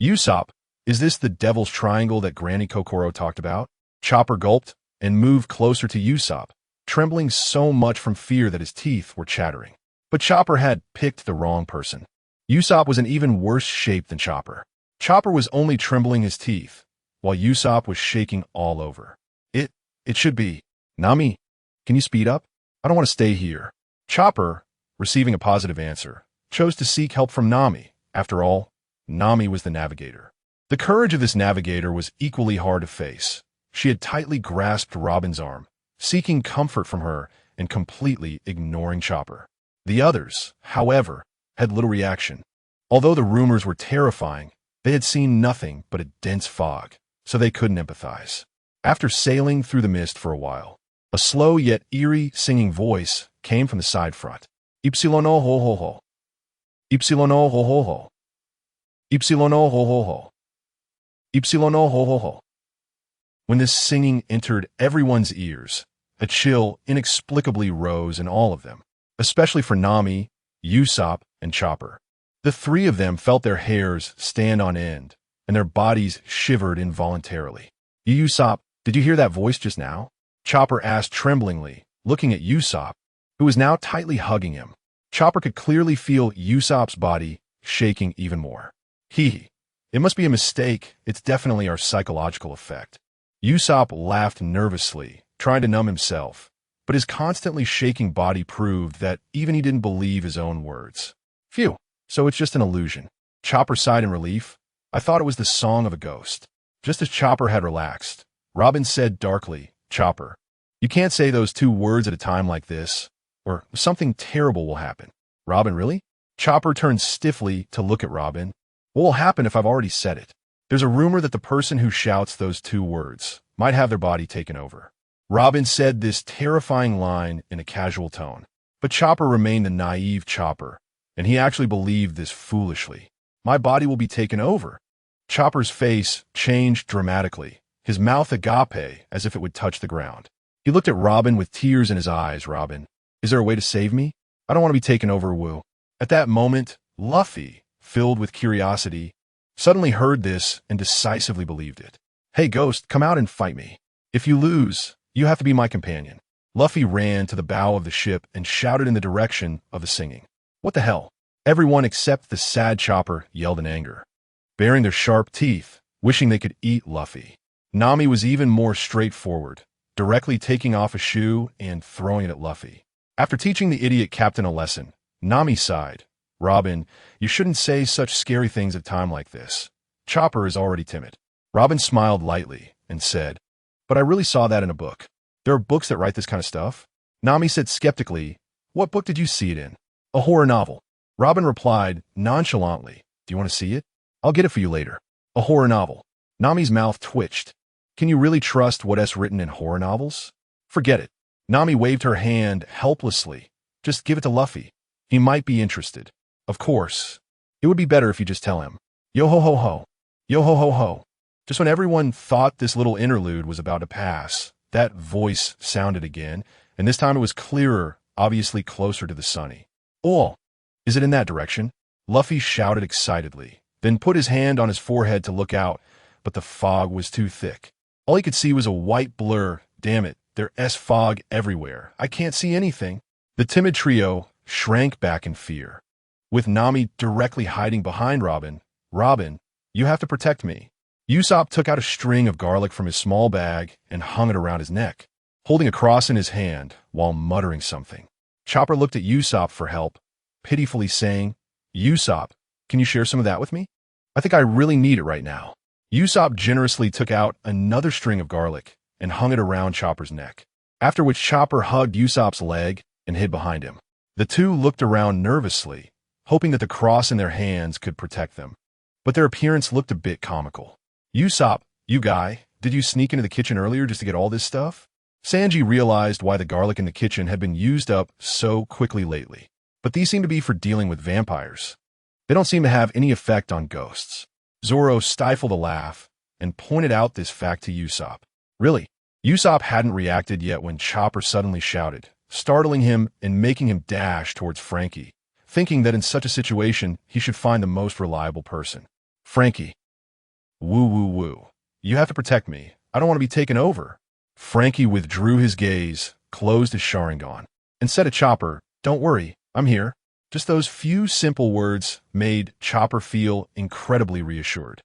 [SPEAKER 1] Usopp, is this the Devil's Triangle that Granny Kokoro talked about? Chopper gulped and moved closer to Usopp, trembling so much from fear that his teeth were chattering. But Chopper had picked the wrong person. Usopp was in even worse shape than Chopper. Chopper was only trembling his teeth, while Usopp was shaking all over. It should be. Nami, can you speed up? I don't want to stay here. Chopper, receiving a positive answer, chose to seek help from Nami. After all, Nami was the navigator. The courage of this navigator was equally hard to face. She had tightly grasped Robin's arm, seeking comfort from her and completely ignoring Chopper. The others, however, had little reaction. Although the rumors were terrifying, they had seen nothing but a dense fog, so they couldn't empathize. After sailing through the mist for a while, a slow yet eerie singing voice came from the side front. Ypsilono ho ho ho. Ypsilono ho ho ho. Ypsilono ho ho ho. Ypsilono ho ho ho. When this singing entered everyone's ears, a chill inexplicably rose in all of them, especially for Nami, Usopp, and Chopper. The three of them felt their hairs stand on end, and their bodies shivered involuntarily. Usopp, did you hear that voice just now? Chopper asked tremblingly, looking at Usopp, who was now tightly hugging him. Chopper could clearly feel Usopp's body shaking even more. It must be a mistake. It's definitely our psychological effect. Usopp laughed nervously, trying to numb himself, but his constantly shaking body proved that even he didn't believe his own words. Phew, so it's just an illusion. Chopper sighed in relief. I thought it was the song of a ghost. Just as Chopper had relaxed, Robin said darkly, Chopper, you can't say those two words at a time like this, or something terrible will happen. Robin, really? Chopper turned stiffly to look at Robin. What will happen if I've already said it? There's a rumor that the person who shouts those two words might have their body taken over. Robin said this terrifying line in a casual tone, but Chopper remained the naive Chopper, and he actually believed this foolishly. My body will be taken over. Chopper's face changed dramatically, his mouth agape as if it would touch the ground. He looked at Robin with tears in his eyes. Robin, is there a way to save me? I don't want to be taken over, woo. At that moment, Luffy, filled with curiosity, suddenly heard this and decisively believed it. Hey, Ghost, come out and fight me. If you lose, you have to be my companion. Luffy ran to the bow of the ship and shouted in the direction of the singing. What the hell? Everyone except the sad Chopper yelled in anger, baring their sharp teeth, wishing they could eat Luffy. Nami was even more straightforward, directly taking off a shoe and throwing it at Luffy. After teaching the idiot captain a lesson, Nami sighed. Robin, you shouldn't say such scary things at a time like this. Chopper is already timid. Robin smiled lightly and said, but I really saw that in a book. There are books that write this kind of stuff. Nami said skeptically, what book did you see it in? A horror novel. Robin replied nonchalantly, do you want to see it? I'll get it for you later. A horror novel. Nami's mouth twitched. Can you really trust what's written in horror novels? Forget it. Nami waved her hand helplessly. Just give it to Luffy. He might be interested. Of course. It would be better if you just tell him. Yo ho ho ho. Yo ho ho ho. Just when everyone thought this little interlude was about to pass, that voice sounded again, and this time it was clearer, obviously closer to the Sunny. Oh, is it in that direction? Luffy shouted excitedly, then put his hand on his forehead to look out, but the fog was too thick. All he could see was a white blur. Damn it, there's fog everywhere. I can't see anything. The timid trio shrank back in fear. With Nami directly hiding behind Robin, You have to protect me. Usopp took out a string of garlic from his small bag and hung it around his neck, holding a cross in his hand while muttering something. Chopper looked at Usopp for help, pitifully saying, Usopp, can you share some of that with me? I think I really need it right now. Usopp generously took out another string of garlic and hung it around Chopper's neck, after which Chopper hugged Usopp's leg and hid behind him. The two looked around nervously, hoping that the cross in their hands could protect them, but their appearance looked a bit comical. Usopp, you guy, did you sneak into the kitchen earlier just to get all this stuff? Sanji realized why the garlic in the kitchen had been used up so quickly lately, but these seem to be for dealing with vampires. They don't seem to have any effect on ghosts. Zoro stifled a laugh and pointed out this fact to Usopp. Really? Usopp hadn't reacted yet when Chopper suddenly shouted, startling him and making him dash towards Frankie, thinking that in such a situation he should find the most reliable person. Frankie. Woo woo woo. You have to protect me. I don't want to be taken over. Frankie withdrew his gaze, closed his Sharingan, and said to Chopper, don't worry, I'm here. Just those few simple words made Chopper feel incredibly reassured.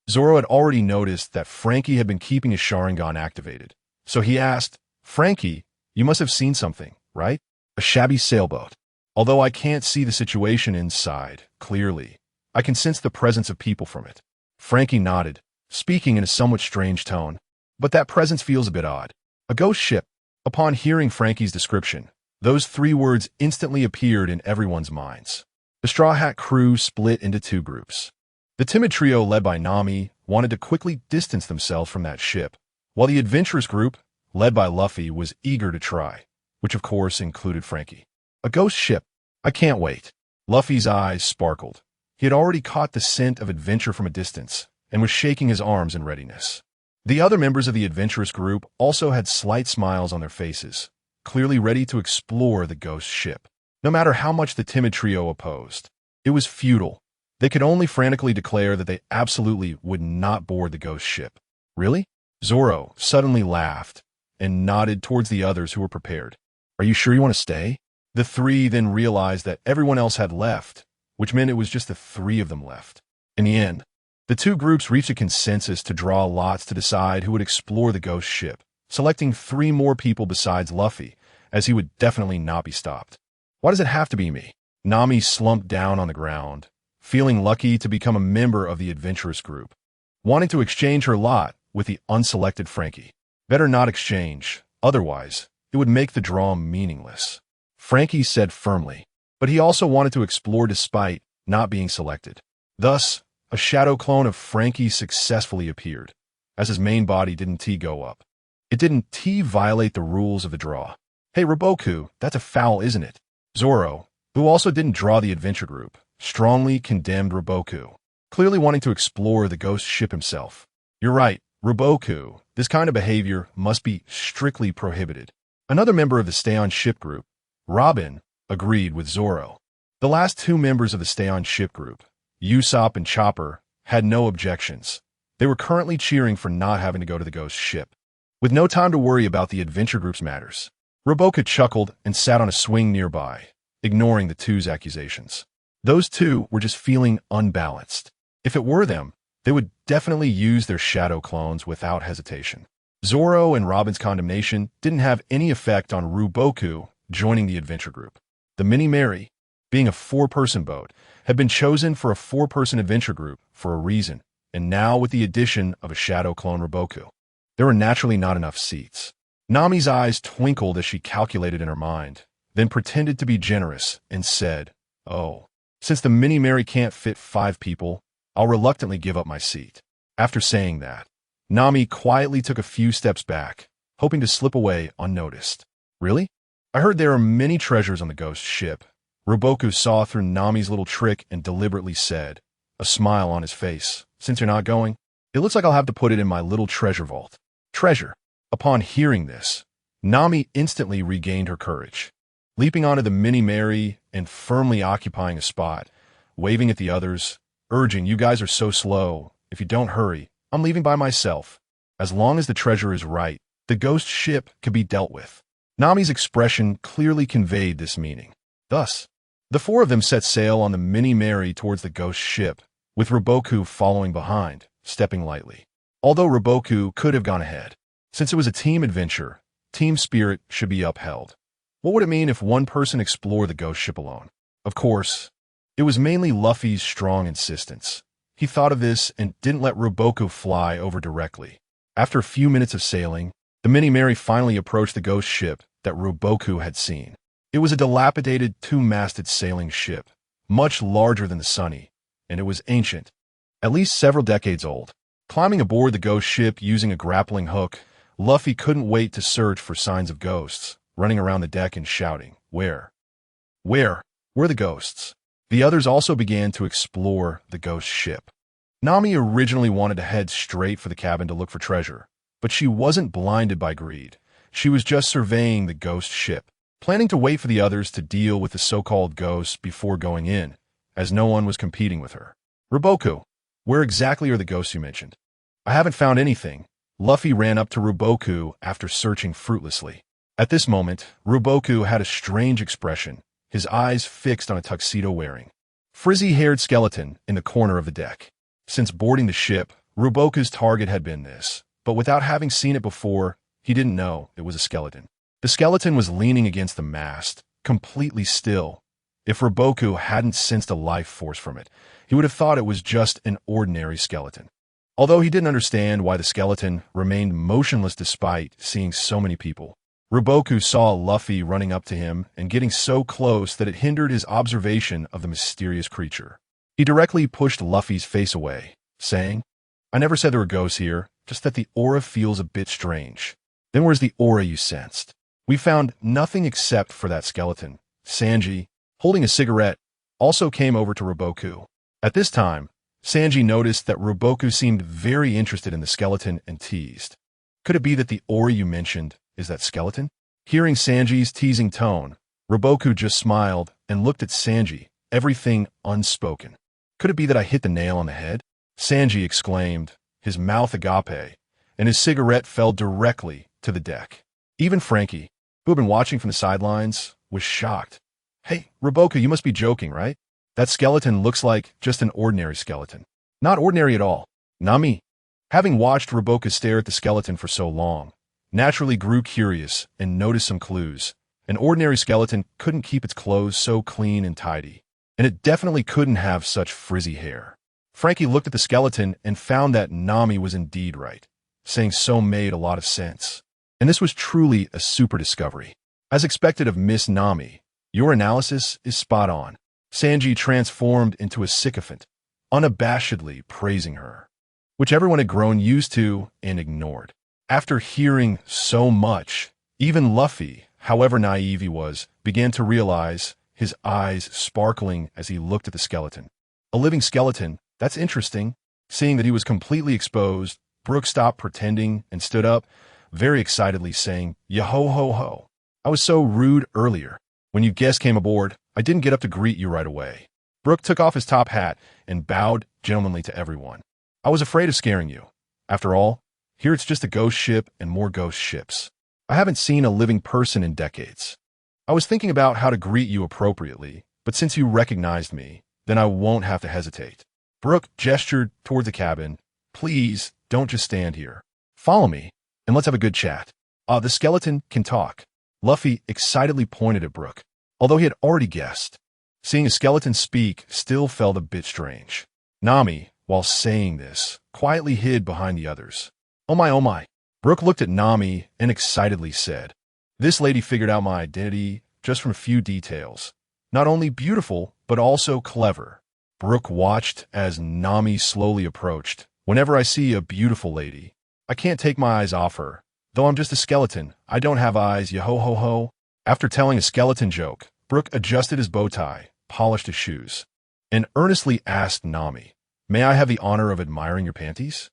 [SPEAKER 1] Zoro had already noticed that Frankie had been keeping his Sharingan activated, so he asked, Frankie, you must have seen something, right? A shabby sailboat. Although I can't see the situation inside clearly, I can sense the presence of people from it. Frankie nodded, speaking in a somewhat strange tone, but that presence feels a bit odd. A ghost ship. Upon hearing Frankie's description, those three words instantly appeared in everyone's minds. The Straw Hat crew split into two groups. The timid trio led by Nami wanted to quickly distance themselves from that ship, while the adventurous group, led by Luffy, was eager to try, which of course included Frankie. A ghost ship. I can't wait. Luffy's eyes sparkled. He had already caught the scent of adventure from a distance and was shaking his arms in readiness. The other members of the adventurous group also had slight smiles on their faces, clearly ready to explore the ghost ship. No matter how much the timid trio opposed, it was futile. They could only frantically declare that they absolutely would not board the ghost ship. Really? Zoro suddenly laughed and nodded towards the others who were prepared. Are you sure you want to stay? The three then realized that everyone else had left, which meant it was just the three of them left. In the end, the two groups reached a consensus to draw lots to decide who would explore the ghost ship, selecting three more people besides Luffy, as he would definitely not be stopped. Why does it have to be me? Nami slumped down on the ground, feeling lucky to become a member of the adventurous group, wanting to exchange her lot with the unselected Frankie. Better not exchange, otherwise it would make the draw meaningless. Frankie said firmly, but he also wanted to explore despite not being selected. Thus, a shadow clone of Frankie successfully appeared, as his main body didn't go up. It didn't violate the rules of the draw. Hey Roboku, that's a foul, isn't it? Zoro, who also didn't draw the adventure group, strongly condemned Roboku, clearly wanting to explore the ghost ship himself. You're right, Roboku, this kind of behavior must be strictly prohibited. Another member of the Stay on Ship group, Robin, agreed with Zoro. The last two members of the Stay on Ship group, Usopp and Chopper, had no objections. They were currently cheering for not having to go to the ghost ship. With no time to worry about the adventure group's matters, Roboku chuckled and sat on a swing nearby, ignoring the two's accusations. Those two were just feeling unbalanced. If it were them, they would definitely use their shadow clones without hesitation. Zoro and Robin's condemnation didn't have any effect on Roboku joining the adventure group. The Mini Mary, being a four-person boat, had been chosen for a four-person adventure group for a reason, and now with the addition of a shadow clone Roboku, there were naturally not enough seats. Nami's eyes twinkled as she calculated in her mind, then pretended to be generous and said, Oh, since the Mini Mary can't fit 5 people, I'll reluctantly give up my seat. After saying that, Nami quietly took a few steps back, hoping to slip away unnoticed. Really? I heard there are many treasures on the ghost ship. Roboku saw through Nami's little trick and deliberately said, a smile on his face, since you're not going, it looks like I'll have to put it in my little treasure vault. Treasure. Upon hearing this, Nami instantly regained her courage, leaping onto the Mini Mary and firmly occupying a spot, waving at the others, urging, you guys are so slow. If you don't hurry, I'm leaving by myself. As long as the treasure is right, the ghost ship can be dealt with. Nami's expression clearly conveyed this meaning. Thus, the four of them set sail on the Mini Mary towards the ghost ship, with Roboku following behind, stepping lightly. Although Roboku could have gone ahead. Since it was a team adventure, team spirit should be upheld. What would it mean if one person explored the ghost ship alone? Of course, it was mainly Luffy's strong insistence. He thought of this and didn't let Roboku fly over directly. After a few minutes of sailing, the Mini-Mary finally approached the ghost ship that Roboku had seen. It was a dilapidated two-masted sailing ship, much larger than the Sunny, and it was ancient, at least several decades old. Climbing aboard the ghost ship using a grappling hook, Luffy couldn't wait to search for signs of ghosts, running around the deck and shouting, Where? Where were the ghosts? The others also began to explore the ghost ship. Nami originally wanted to head straight for the cabin to look for treasure, but she wasn't blinded by greed. She was just surveying the ghost ship, planning to wait for the others to deal with the so-called ghosts before going in, as no one was competing with her. Roboku, where exactly are the ghosts you mentioned? I haven't found anything. Luffy ran up to Roboku after searching fruitlessly. At this moment, Roboku had a strange expression, his eyes fixed on a tuxedo-wearing, frizzy-haired skeleton in the corner of the deck. Since boarding the ship, Roboku's target had been this, but without having seen it before, he didn't know it was a skeleton. The skeleton was leaning against the mast, completely still. If Roboku hadn't sensed a life force from it, he would have thought it was just an ordinary skeleton. Although he didn't understand why the skeleton remained motionless despite seeing so many people, Roboku saw Luffy running up to him and getting so close that it hindered his observation of the mysterious creature. He directly pushed Luffy's face away, saying, I never said there were ghosts here, just that the aura feels a bit strange. Then where's the aura you sensed? We found nothing except for that skeleton. Sanji, holding a cigarette, also came over to Roboku. At this time, Sanji noticed that Roboku seemed very interested in the skeleton and teased. Could it be that the aura you mentioned is that skeleton? Hearing Sanji's teasing tone, Roboku just smiled and looked at Sanji, everything unspoken. Could it be that I hit the nail on the head? Sanji exclaimed, his mouth agape, and his cigarette fell directly to the deck. Even Frankie, who had been watching from the sidelines, was shocked. Hey, Roboku, you must be joking, right? That skeleton looks like just an ordinary skeleton. Not ordinary at all. Nami, having watched Roboku stare at the skeleton for so long, naturally grew curious and noticed some clues. An ordinary skeleton couldn't keep its clothes so clean and tidy, and it definitely couldn't have such frizzy hair. Frankie looked at the skeleton and found that Nami was indeed right, saying so made a lot of sense. And this was truly a super discovery. As expected of Miss Nami, your analysis is spot on. Sanji transformed into a sycophant, unabashedly praising her, which everyone had grown used to and ignored. After hearing so much, even Luffy, however naive he was, began to realize, his eyes sparkling as he looked at the skeleton. A living skeleton, that's interesting. Seeing that he was completely exposed, Brooke stopped pretending and stood up, very excitedly saying, Yo-ho-ho-ho. I was so rude earlier. When you guests came aboard, I didn't get up to greet you right away. Brooke took off his top hat and bowed gentlemanly to everyone. I was afraid of scaring you. After all, here it's just a ghost ship and more ghost ships. I haven't seen a living person in decades. I was thinking about how to greet you appropriately, but since you recognized me, then I won't have to hesitate. Brooke gestured toward the cabin. Please, don't just stand here. Follow me, and let's have a good chat. The skeleton can talk. Luffy excitedly pointed at Brooke, although he had already guessed. Seeing a skeleton speak still felt a bit strange. Nami, while saying this, quietly hid behind the others. Oh my, oh my. Brooke looked at Nami and excitedly said, This lady figured out my identity just from a few details. Not only beautiful, but also clever. Brooke watched as Nami slowly approached. Whenever I see a beautiful lady, I can't take my eyes off her. Though I'm just a skeleton, I don't have eyes, yo-ho-ho-ho. After telling a skeleton joke, Brooke adjusted his bow tie, polished his shoes, and earnestly asked Nami, May I have the honor of admiring your panties?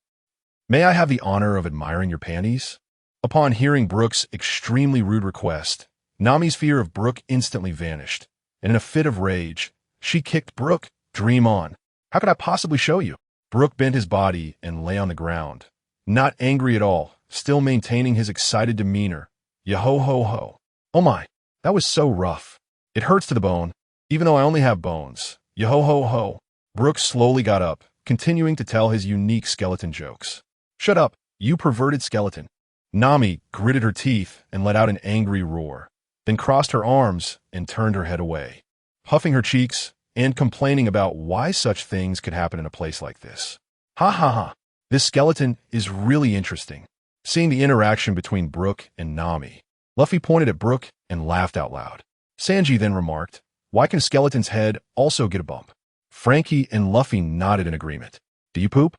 [SPEAKER 1] May I have the honor of admiring your panties? Upon hearing Brooke's extremely rude request, Nami's fear of Brooke instantly vanished, and in a fit of rage, she kicked Brooke. Dream on. How could I possibly show you? Brooke bent his body and lay on the ground, not angry at all, still maintaining his excited demeanor. Yo-ho-ho-ho. Oh my, that was so rough. It hurts to the bone, even though I only have bones. Yo-ho-ho-ho. Brooke slowly got up, continuing to tell his unique skeleton jokes. "Shut up, you perverted skeleton." Nami gritted her teeth and let out an angry roar, then crossed her arms and turned her head away, puffing her cheeks and complaining about why such things could happen in a place like this. "Ha ha ha, this skeleton is really interesting." Seeing the interaction between Brooke and Nami, Luffy pointed at Brooke and laughed out loud. Sanji then remarked, "Why can a skeleton's head also get a bump?" Frankie and Luffy nodded in agreement. "Do you poop?"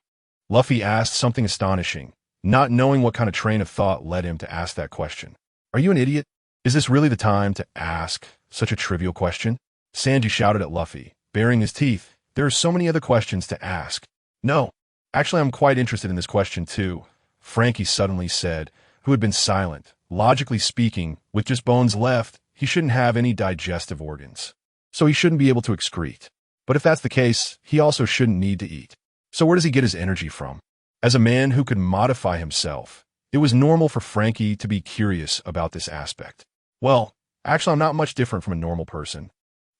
[SPEAKER 1] Luffy asked something astonishing, not knowing what kind of train of thought led him to ask that question. "Are you an idiot? Is this really the time to ask such a trivial question?" Sanji shouted at Luffy, baring his teeth. "There are so many other questions to ask." "No, actually I'm quite interested in this question too," Frankie suddenly said, who had been silent. Logically speaking, with just bones left, he shouldn't have any digestive organs, so he shouldn't be able to excrete. But if that's the case, he also shouldn't need to eat. So where does he get his energy from? As a man who could modify himself, it was normal for Frankie to be curious about this aspect. "Well, actually I'm not much different from a normal person.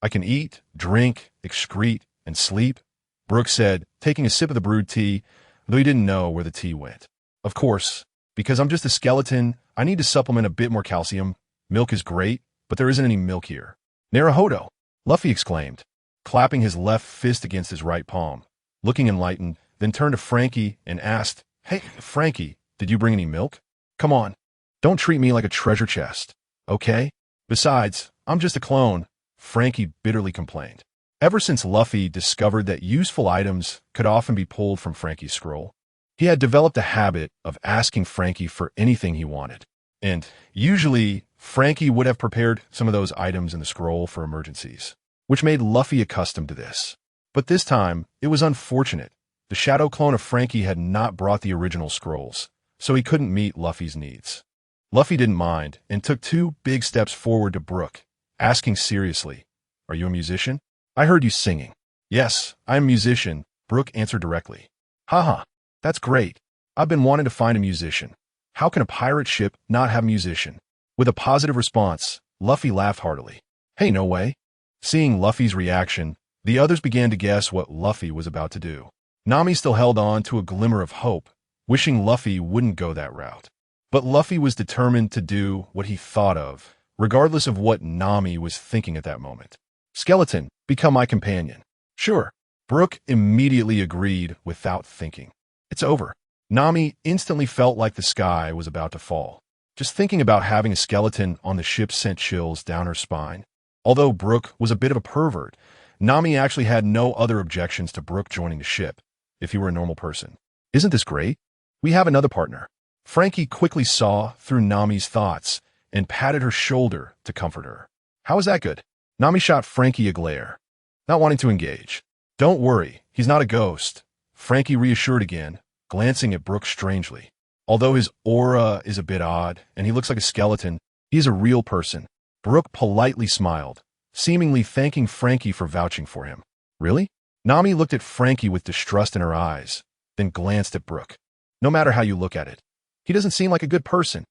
[SPEAKER 1] I can eat, drink, excrete, and sleep," Brooke said, taking a sip of the brewed tea, though he didn't know where the tea went. "Of course, because I'm just a skeleton, I need to supplement a bit more calcium. Milk is great, but there isn't any milk here." "Naruhodo," Luffy exclaimed, clapping his left fist against his right palm, looking enlightened, then turned to Frankie and asked, "Hey, Frankie, did you bring any milk? Come on, don't treat me like a treasure chest, okay? Besides, I'm just a clone," Frankie bitterly complained. Ever since Luffy discovered that useful items could often be pulled from Frankie's scroll, he had developed a habit of asking Frankie for anything he wanted. And usually, Frankie would have prepared some of those items in the scroll for emergencies, which made Luffy accustomed to this. But this time, it was unfortunate. The shadow clone of Frankie had not brought the original scrolls, so he couldn't meet Luffy's needs. Luffy didn't mind and took 2 big steps forward to Brooke, asking seriously, "Are you a musician? I heard you singing." "Yes, I'm a musician," Brooke answered directly. "Haha, that's great. I've been wanting to find a musician. How can a pirate ship not have a musician?" With a positive response, Luffy laughed heartily. "Hey, no way." Seeing Luffy's reaction, the others began to guess what Luffy was about to do. Nami still held on to a glimmer of hope, wishing Luffy wouldn't go that route. But Luffy was determined to do what he thought of, regardless of what Nami was thinking at that moment. "Skeleton, become my companion." "Sure." Brooke immediately agreed without thinking. "It's over." Nami instantly felt like the sky was about to fall. Just thinking about having a skeleton on the ship sent chills down her spine. Although Brooke was a bit of a pervert, Nami actually had no other objections to Brooke joining the ship, if he were a normal person. "Isn't this great? We have another partner." Frankie quickly saw through Nami's thoughts and patted her shoulder to comfort her. "How is that good?" Nami shot Frankie a glare, not wanting to engage. "Don't worry, he's not a ghost," Frankie reassured again, glancing at Brooke strangely. "Although his aura is a bit odd and he looks like a skeleton, he is a real person." Brooke politely smiled, seemingly thanking Frankie for vouching for him. "Really?" Nami looked at Frankie with distrust in her eyes, then glanced at Brooke. "No matter how you look at it, he doesn't seem like a good person."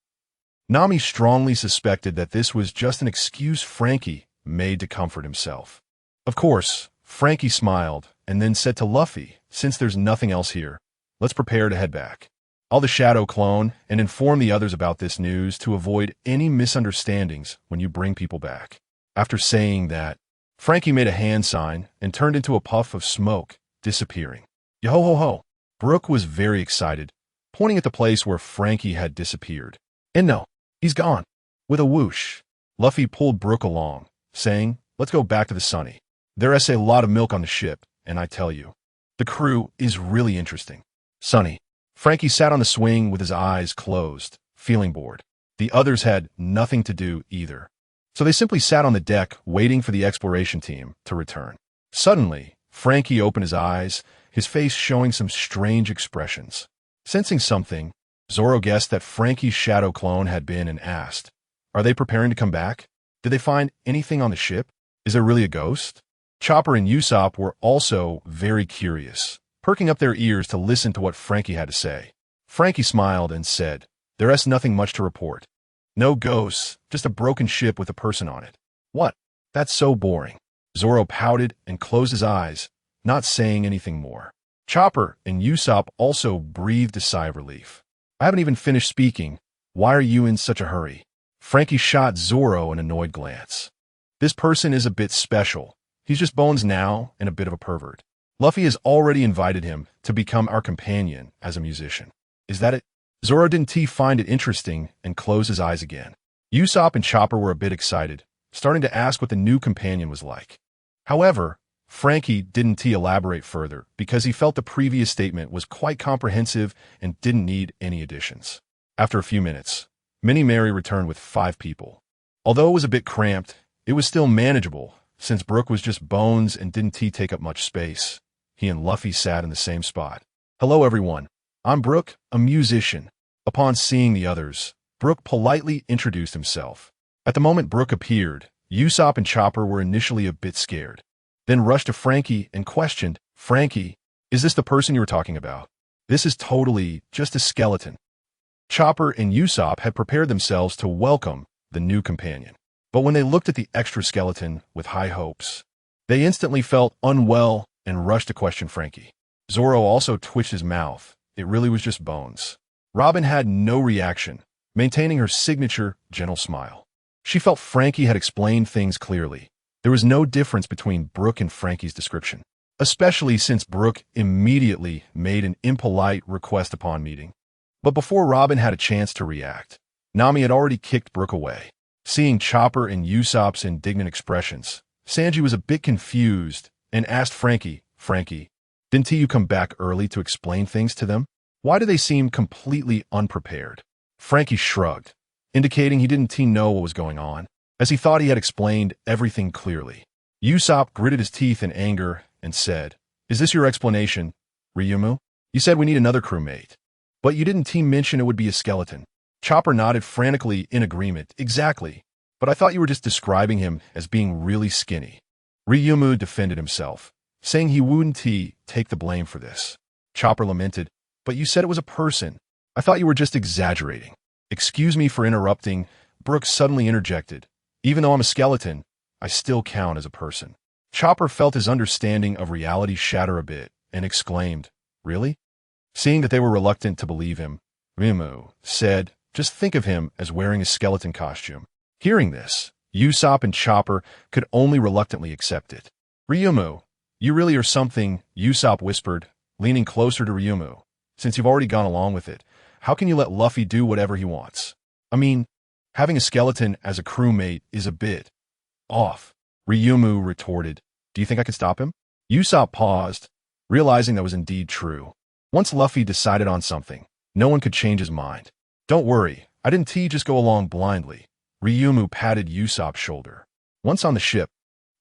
[SPEAKER 1] Nami strongly suspected that this was just an excuse Frankie made to comfort himself. Of course, Frankie smiled and then said to Luffy, "Since there's nothing else here, let's prepare to head back. I'll the shadow clone and inform the others about this news to avoid any misunderstandings when you bring people back." After saying that, Frankie made a hand sign and turned into a puff of smoke, disappearing. Yo-ho-ho-ho! Brooke was very excited, pointing at the place where Frankie had disappeared. "And no, he's gone." With a whoosh, Luffy pulled Brooke along, saying, "Let's go back to the Sunny. There is a lot of milk on the ship, and I tell you, the crew is really interesting." Sunny. Frankie sat on the swing with his eyes closed, feeling bored. The others had nothing to do either, so they simply sat on the deck waiting for the exploration team to return. Suddenly, Frankie opened his eyes, his face showing some strange expressions. Sensing something, Zoro guessed that Frankie's shadow clone had been and asked, "Are they preparing to come back? Did they find anything on the ship? Is there really a ghost?" Chopper and Usopp were also very curious, perking up their ears to listen to what Frankie had to say. Frankie smiled and said, "There is nothing much to report. No ghosts, just a broken ship with a person on it." "What? That's so boring." Zoro pouted and closed his eyes, not saying anything more. Chopper and Usopp also breathed a sigh of relief. I haven't even finished speaking. Why are you in such a hurry? Frankie shot Zoro an annoyed glance. This person is a bit special. He's just Bones now and a bit of a pervert. Luffy has already invited him to become our companion as a musician. Is that it? Zoro didn't find it interesting and close his eyes again. Usopp and Chopper were a bit excited, starting to ask what the new companion was like. However, Frankie didn't elaborate further because he felt the previous statement was quite comprehensive and didn't need any additions. After a few minutes, Minnie Mary returned with 5 people. Although it was a bit cramped, it was still manageable since Brooke was just Bones and didn't take up much space. He and Luffy sat in the same spot. Hello everyone, I'm Brooke, a musician. Upon seeing the others, Brooke politely introduced himself. At the moment Brooke appeared, Usopp and Chopper were initially a bit scared. Then rushed to Frankie and questioned, Frankie, is this the person you were talking about? This is totally just a skeleton. Chopper and Usopp had prepared themselves to welcome the new companion. But when they looked at the extra skeleton with high hopes, they instantly felt unwell and rushed to question Frankie. Zoro also twitched his mouth. It really was just Bones. Robin had no reaction, maintaining her signature gentle smile. She felt Frankie had explained things clearly. There was no difference between Brooke and Frankie's description, especially since Brooke immediately made an impolite request upon meeting. But before Robin had a chance to react, Nami had already kicked Brooke away. Seeing Chopper and Usopp's indignant expressions, Sanji was a bit confused and asked Frankie, didn't you come back early to explain things to them? Why do they seem completely unprepared? Frankie shrugged, indicating he didn't know what was going on, as he thought he had explained everything clearly. Usopp gritted his teeth in anger and said, is this your explanation, Ryumu? You said we need another crewmate, but you didn't mention it would be a skeleton. Chopper nodded frantically in agreement. Exactly, but I thought you were just describing him as being really skinny. Ryumu defended himself, saying he wouldn't take the blame for this. Chopper lamented, but you said it was a person. I thought you were just exaggerating. Excuse me for interrupting, Brooke suddenly interjected. Even though I'm a skeleton, I still count as a person. Chopper felt his understanding of reality shatter a bit and exclaimed, really? Seeing that they were reluctant to believe him, Ryumu said, just think of him as wearing a skeleton costume. Hearing this, Usopp and Chopper could only reluctantly accept it. Ryumu, you really are something, Usopp whispered, leaning closer to Ryumu. Since you've already gone along with it, how can you let Luffy do whatever he wants? I mean, having a skeleton as a crewmate is a bit off. Ryumu retorted, do you think I could stop him? Usopp paused, realizing that was indeed true. Once Luffy decided on something, no one could change his mind. Don't worry, I didn't just go along blindly. Ryumu patted Usopp's shoulder. Once on the ship,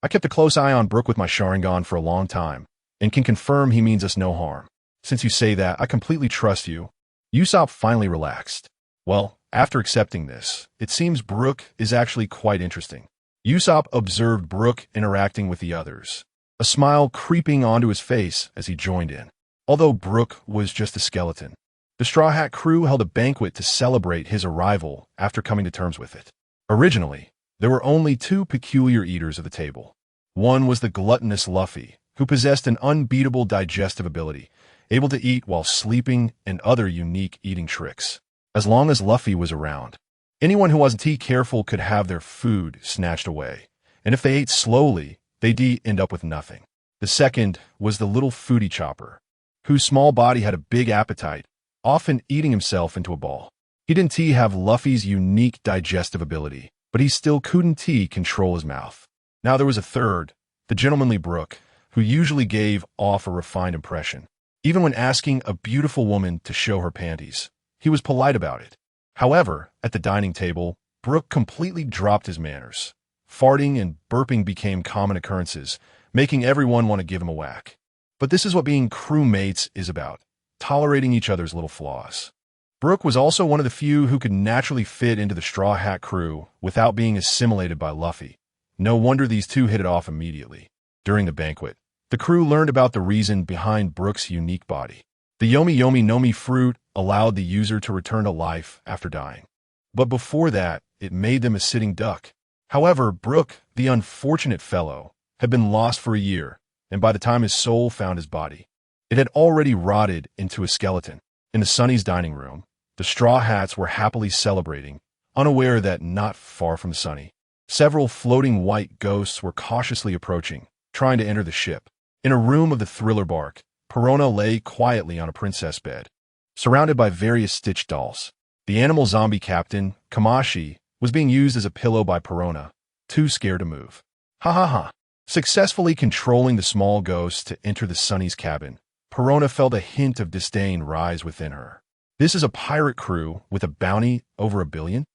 [SPEAKER 1] I kept a close eye on Brooke with my Sharingan for a long time, and can confirm he means us no harm. Since you say that, I completely trust you. Usopp finally relaxed. Well, after accepting this, it seems Brooke is actually quite interesting. Usopp observed Brooke interacting with the others, a smile creeping onto his face as he joined in. Although Brooke was just a skeleton, the Straw Hat crew held a banquet to celebrate his arrival after coming to terms with it. Originally, there were only 2 peculiar eaters at the table. One was the gluttonous Luffy, who possessed an unbeatable digestive ability, able to eat while sleeping and other unique eating tricks. As long as Luffy was around, anyone who wasn't careful could have their food snatched away, and if they ate slowly, they'd end up with nothing. The second was the little foodie Chopper, whose small body had a big appetite, often eating himself into a ball. He didn't have Luffy's unique digestive ability, but he still couldn't control his mouth. Now there was a third, the gentlemanly Brooke, who usually gave off a refined impression. Even when asking a beautiful woman to show her panties, he was polite about it. However, at the dining table, Brooke completely dropped his manners. Farting and burping became common occurrences, making everyone want to give him a whack. But this is what being crewmates is about, tolerating each other's little flaws. Brooke was also one of the few who could naturally fit into the Straw Hat crew without being assimilated by Luffy. No wonder these two hit it off immediately. During the banquet, the crew learned about the reason behind Brooke's unique body. The Yomi Yomi Nomi fruit allowed the user to return to life after dying. But before that, it made them a sitting duck. However, Brooke, the unfortunate fellow, had been lost for a year, and by the time his soul found his body, It had already rotted into a skeleton. In the Sunny's dining room, the Straw Hats were happily celebrating, unaware that not far from the Sunny, several floating white ghosts were cautiously approaching, trying to enter the ship. In a room of the thriller bark, Perona lay quietly on a princess bed, surrounded by various stitched dolls. The animal zombie captain, Kamashi, was being used as a pillow by Perona, too scared to move. Ha ha ha. Successfully controlling the small ghost to enter the Sunny's cabin, Perona felt a hint of disdain rise within her. This is a pirate crew with a bounty over 1 billion?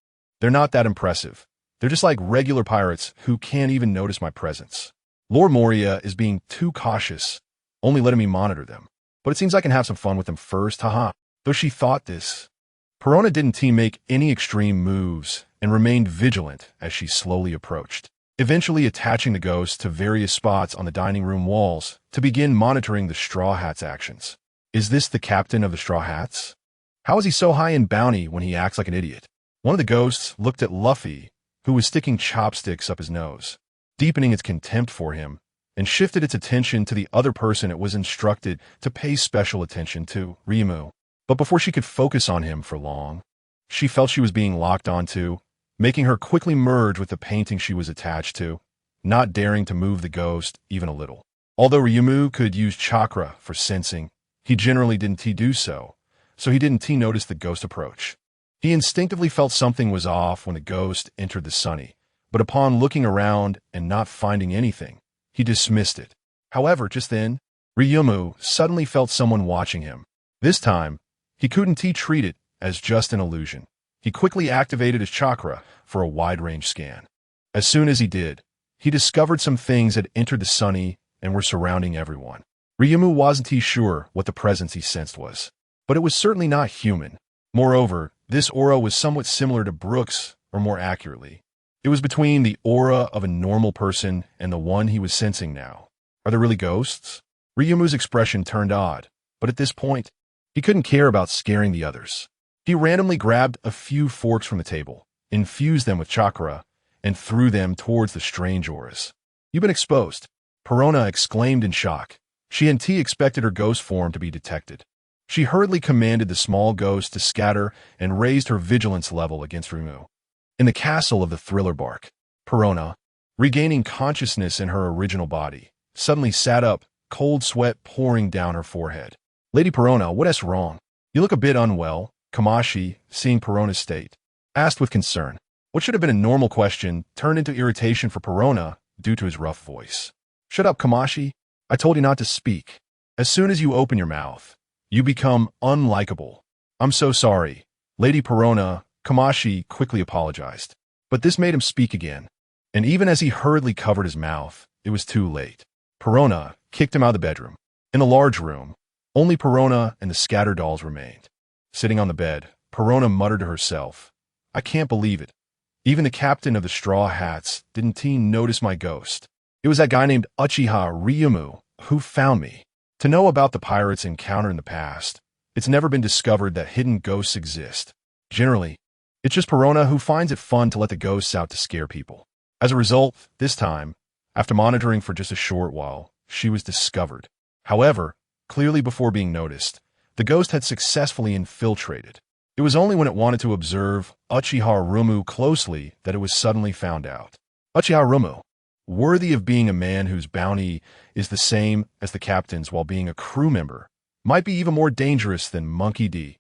[SPEAKER 1] They're not that impressive. They're just like regular pirates who can't even notice my presence. Lord Moria is being too cautious, only letting me monitor them. But it seems I can have some fun with them first, haha. Though she thought this, Perona didn't make any extreme moves and remained vigilant as she slowly approached, eventually attaching the ghost to various spots on the dining room walls to begin monitoring the Straw Hats' actions. Is this the captain of the Straw Hats? How is he so high in bounty when he acts like an idiot? One of the ghosts looked at Luffy, who was sticking chopsticks up his nose, deepening its contempt for him, and shifted its attention to the other person it was instructed to pay special attention to, Ryumu. But before she could focus on him for long, she felt she was being locked onto, making her quickly merge with the painting she was attached to, not daring to move the ghost even a little. Although Ryumu could use chakra for sensing, he generally didn't do so he didn't notice the ghost approach. He instinctively felt something was off when the ghost entered the Sunny, but upon looking around and not finding anything, he dismissed it. However, just then, Ryumu suddenly felt someone watching him. This time, he couldn't treat it as just an illusion. He quickly activated his chakra for a wide-range scan. As soon as he did, he discovered some things had entered the Sunny and were surrounding everyone. Ryumu wasn't sure what the presence he sensed was, but it was certainly not human. Moreover, this aura was somewhat similar to Brooke's, or more accurately, it was between the aura of a normal person and the one he was sensing now. Are there really ghosts? Ryumu's expression turned odd, but at this point, he couldn't care about scaring the others. He randomly grabbed a few forks from the table, infused them with chakra, and threw them towards the strange auras. You've been exposed, Perona exclaimed in shock. She hadn't expected her ghost form to be detected. She hurriedly commanded the small ghost to scatter and raised her vigilance level against Ryumu. In the castle of the thriller bark, Perona, regaining consciousness in her original body, suddenly sat up, cold sweat pouring down her forehead. Lady Perona, what's wrong? You look a bit unwell, Kamashi, seeing Perona's state, asked with concern. What should have been a normal question turned into irritation for Perona due to his rough voice. Shut up, Kamashi. I told you not to speak. As soon as you open your mouth, you become unlikable. I'm so sorry. Lady Perona, Kamashi quickly apologized. But this made him speak again. And even as he hurriedly covered his mouth, it was too late. Perona kicked him out of the bedroom. In the large room, only Perona and the scattered dolls remained. Sitting on the bed, Perona muttered to herself, I can't believe it. Even the captain of the Straw Hats didn't notice my ghost. It was that guy named Uchiha Ryumu who found me. To know about the pirates' encounter in the past, it's never been discovered that hidden ghosts exist. Generally, it's just Perona who finds it fun to let the ghosts out to scare people. As a result, this time, after monitoring for just a short while, she was discovered. However, clearly before being noticed, the ghost had successfully infiltrated. It was only when it wanted to observe Uchiha Ryumu closely that it was suddenly found out. Uchiha Ryumu, worthy of being a man whose bounty is the same as the captain's while being a crew member, might be even more dangerous than Monkey D.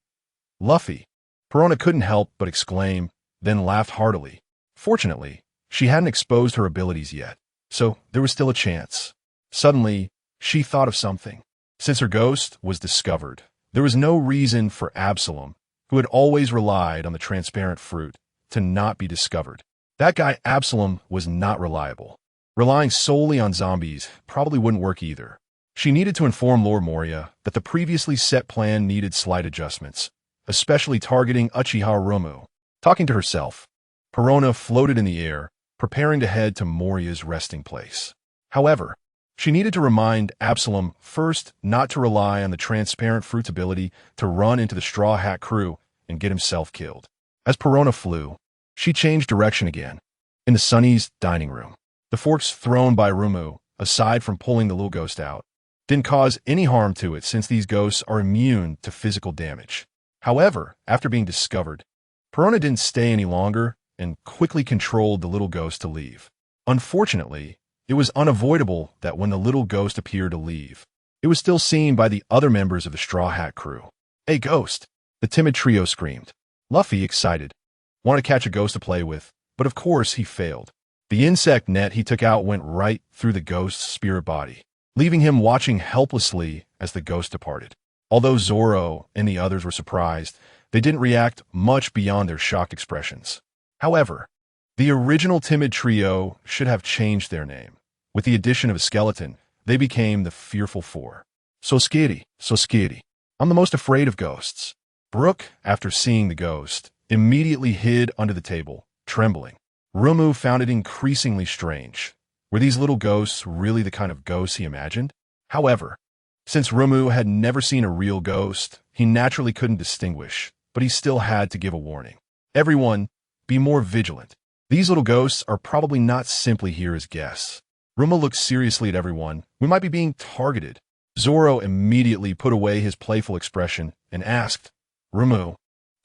[SPEAKER 1] Luffy. Perona couldn't help but exclaim, then laughed heartily. Fortunately, she hadn't exposed her abilities yet, so there was still a chance. Suddenly, she thought of something. Since her ghost was discovered, there was no reason for Absalom, who had always relied on the transparent fruit, to not be discovered. That guy Absalom was not reliable. Relying solely on zombies probably wouldn't work either. She needed to inform Lord Moria that the previously set plan needed slight adjustments, especially targeting Uchiha Ryumu. Talking to herself, Perona floated in the air, preparing to head to Moria's resting place. However, she needed to remind Absalom first not to rely on the transparent fruit's ability to run into the Straw Hat crew and get himself killed. As Perona flew, she changed direction again. In the Sunny's dining room, the forks thrown by Ryumu, aside from pulling the little ghost out, didn't cause any harm to it since these ghosts are immune to physical damage. However, after being discovered, Perona didn't stay any longer and quickly controlled the little ghost to leave. Unfortunately, it was unavoidable that when the little ghost appeared to leave, it was still seen by the other members of the Straw Hat crew. "Hey, ghost!" the timid trio screamed. Luffy, excited, wanted to catch a ghost to play with, but of course he failed. The insect net he took out went right through the ghost's spirit body, leaving him watching helplessly as the ghost departed. Although Zoro and the others were surprised, they didn't react much beyond their shocked expressions. However, the original timid trio should have changed their name. With the addition of a skeleton, they became the Fearful Four. So scary, so scary. I'm the most afraid of ghosts. Brooke, after seeing the ghost, immediately hid under the table, trembling. Rumu found it increasingly strange. Were these little ghosts really the kind of ghosts he imagined? However, since Rumu had never seen a real ghost, he naturally couldn't distinguish, but he still had to give a warning. Everyone, be more vigilant. These little ghosts are probably not simply here as guests. Rumu looked seriously at everyone. We might be being targeted. Zoro immediately put away his playful expression and asked, "Rumu,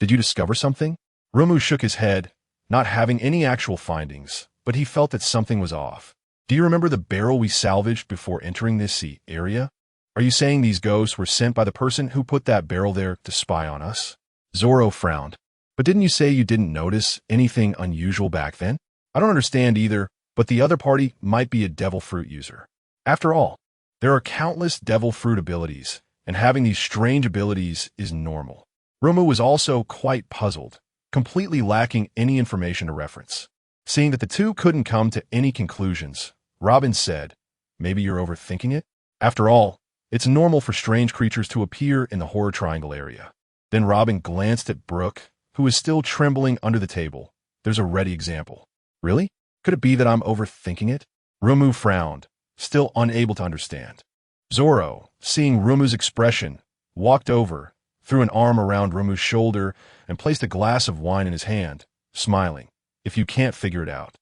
[SPEAKER 1] did you discover something?" Rumu shook his head, not having any actual findings, but he felt that something was off. "Do you remember the barrel we salvaged before entering this sea area? Are you saying these ghosts were sent by the person who put that barrel there to spy on us?" Zoro frowned. "But didn't you say you didn't notice anything unusual back then?" "I don't understand either, but the other party might be a devil fruit user. After all, there are countless devil fruit abilities, and having these strange abilities is normal." Rumu was also quite puzzled, completely lacking any information to reference. Seeing that the two couldn't come to any conclusions, Robin said, "Maybe you're overthinking it? After all, it's normal for strange creatures to appear in the Horror Triangle area." Then Robin glanced at Brooke, who was still trembling under the table. "There's a ready example." "Really? Could it be that I'm overthinking it?" Rumu frowned, still unable to understand. Zoro, seeing Rumu's expression, walked over, threw an arm around Rumu's shoulder, and placed a glass of wine in his hand, smiling. "If you can't figure it out,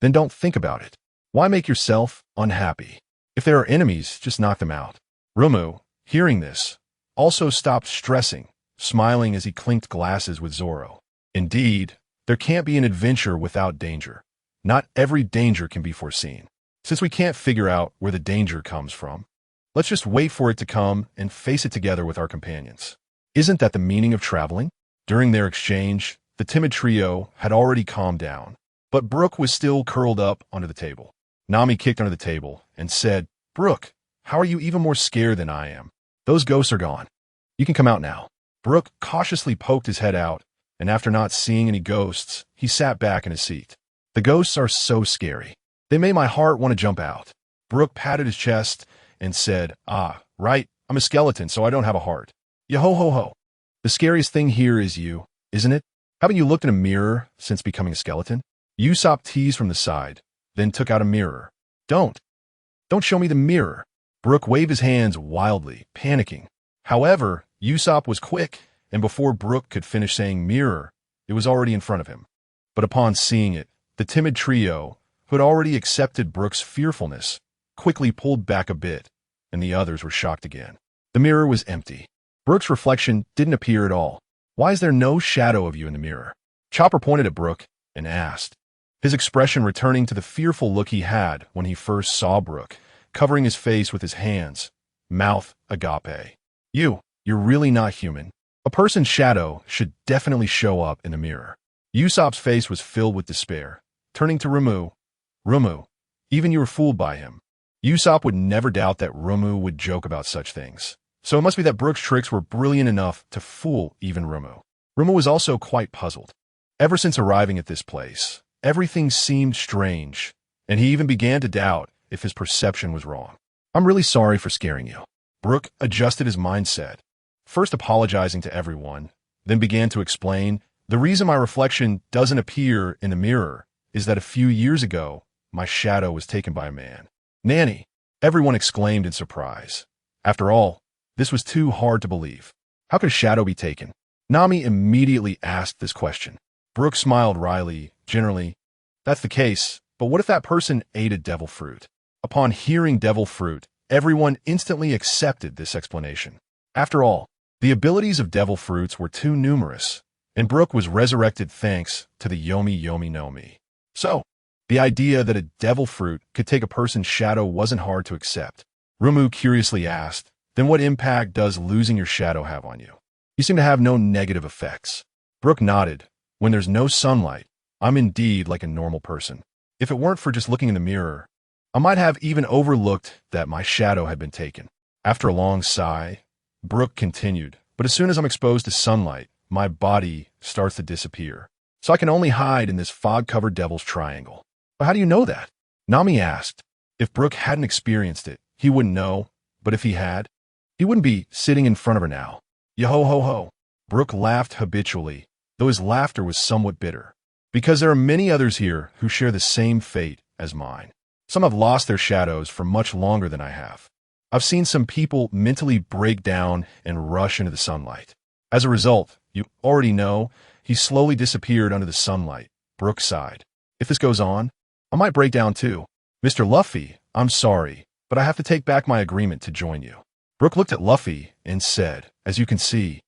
[SPEAKER 1] then don't think about it. Why make yourself unhappy? If there are enemies, just knock them out." Rumu, hearing this, also stopped stressing, smiling as he clinked glasses with Zoro. "Indeed, there can't be an adventure without danger. Not every danger can be foreseen. Since we can't figure out where the danger comes from, let's just wait for it to come and face it together with our companions. Isn't that the meaning of traveling?" During their exchange, the timid trio had already calmed down, but Brooke was still curled up under the table. Nami kicked under the table and said, "Brooke, how are you even more scared than I am? Those ghosts are gone. You can come out now." Brooke cautiously poked his head out, and after not seeing any ghosts, he sat back in his seat. "The ghosts are so scary. They made my heart want to jump out." Brooke patted his chest and said, "Ah, right, I'm a skeleton, so I don't have a heart. Yo-ho-ho-ho. The scariest thing here is you, isn't it? Haven't you looked in a mirror since becoming a skeleton?" Usopp teased from the side, then took out a mirror. Don't show me the mirror." Brooke waved his hands wildly, panicking. However, Usopp was quick, and before Brooke could finish saying mirror, it was already in front of him. But upon seeing it, the timid trio, who had already accepted Brooke's fearfulness, quickly pulled back a bit, and the others were shocked again. The mirror was empty. Brooke's reflection didn't appear at all. "Why is there no shadow of you in the mirror?" Chopper pointed at Brooke and asked, his expression returning to the fearful look he had when he first saw Brooke, covering his face with his hands, mouth agape. You're really not human. A person's shadow should definitely show up in the mirror." Usopp's face was filled with despair. Turning to Rumu, even you were fooled by him. Usopp would never doubt that Rumu would joke about such things. So it must be that Brooke's tricks were brilliant enough to fool even Rumu. Rumu was also quite puzzled. Ever since arriving at this place, everything seemed strange, and he even began to doubt if his perception was wrong. "I'm really sorry for scaring you." Brooke adjusted his mindset, first apologizing to everyone, then began to explain, "The reason my reflection doesn't appear in the mirror is that a few years ago, my shadow was taken by a man." "Nanny!" everyone exclaimed in surprise. After all, this was too hard to believe. How could a shadow be taken? Nami immediately asked this question. Brooke smiled wryly. "Generally, that's the case, but what if that person ate a devil fruit?" Upon hearing devil fruit, Everyone instantly accepted this explanation. After all, the abilities of devil fruits were too numerous, and Brooke was resurrected thanks to the Yomi Yomi no Mi. So, the idea that a devil fruit could take a person's shadow wasn't hard to accept. Rumu curiously asked, "Then what impact does losing your shadow have on you? You seem to have no negative effects." Brooke nodded. "When there's no sunlight, I'm indeed like a normal person. If it weren't for just looking in the mirror, I might have even overlooked that my shadow had been taken." After a long sigh, Brooke continued, "But as soon as I'm exposed to sunlight, my body starts to disappear. So I can only hide in this fog-covered devil's triangle." "But how do you know that?" Nami asked. If Brooke hadn't experienced it, he wouldn't know, but if he had, he wouldn't be sitting in front of her now. Yo-ho-ho-ho. Brooke laughed habitually, though his laughter was somewhat bitter. "Because there are many others here who share the same fate as mine. Some have lost their shadows for much longer than I have. I've seen some people mentally break down and rush into the sunlight. As a result, you already know, he slowly disappeared under the sunlight." Brooke sighed. "If this goes on, I might break down too. Mr. Luffy, I'm sorry, but I have to take back my agreement to join you." Brooke looked at Luffy and said, "As you can see,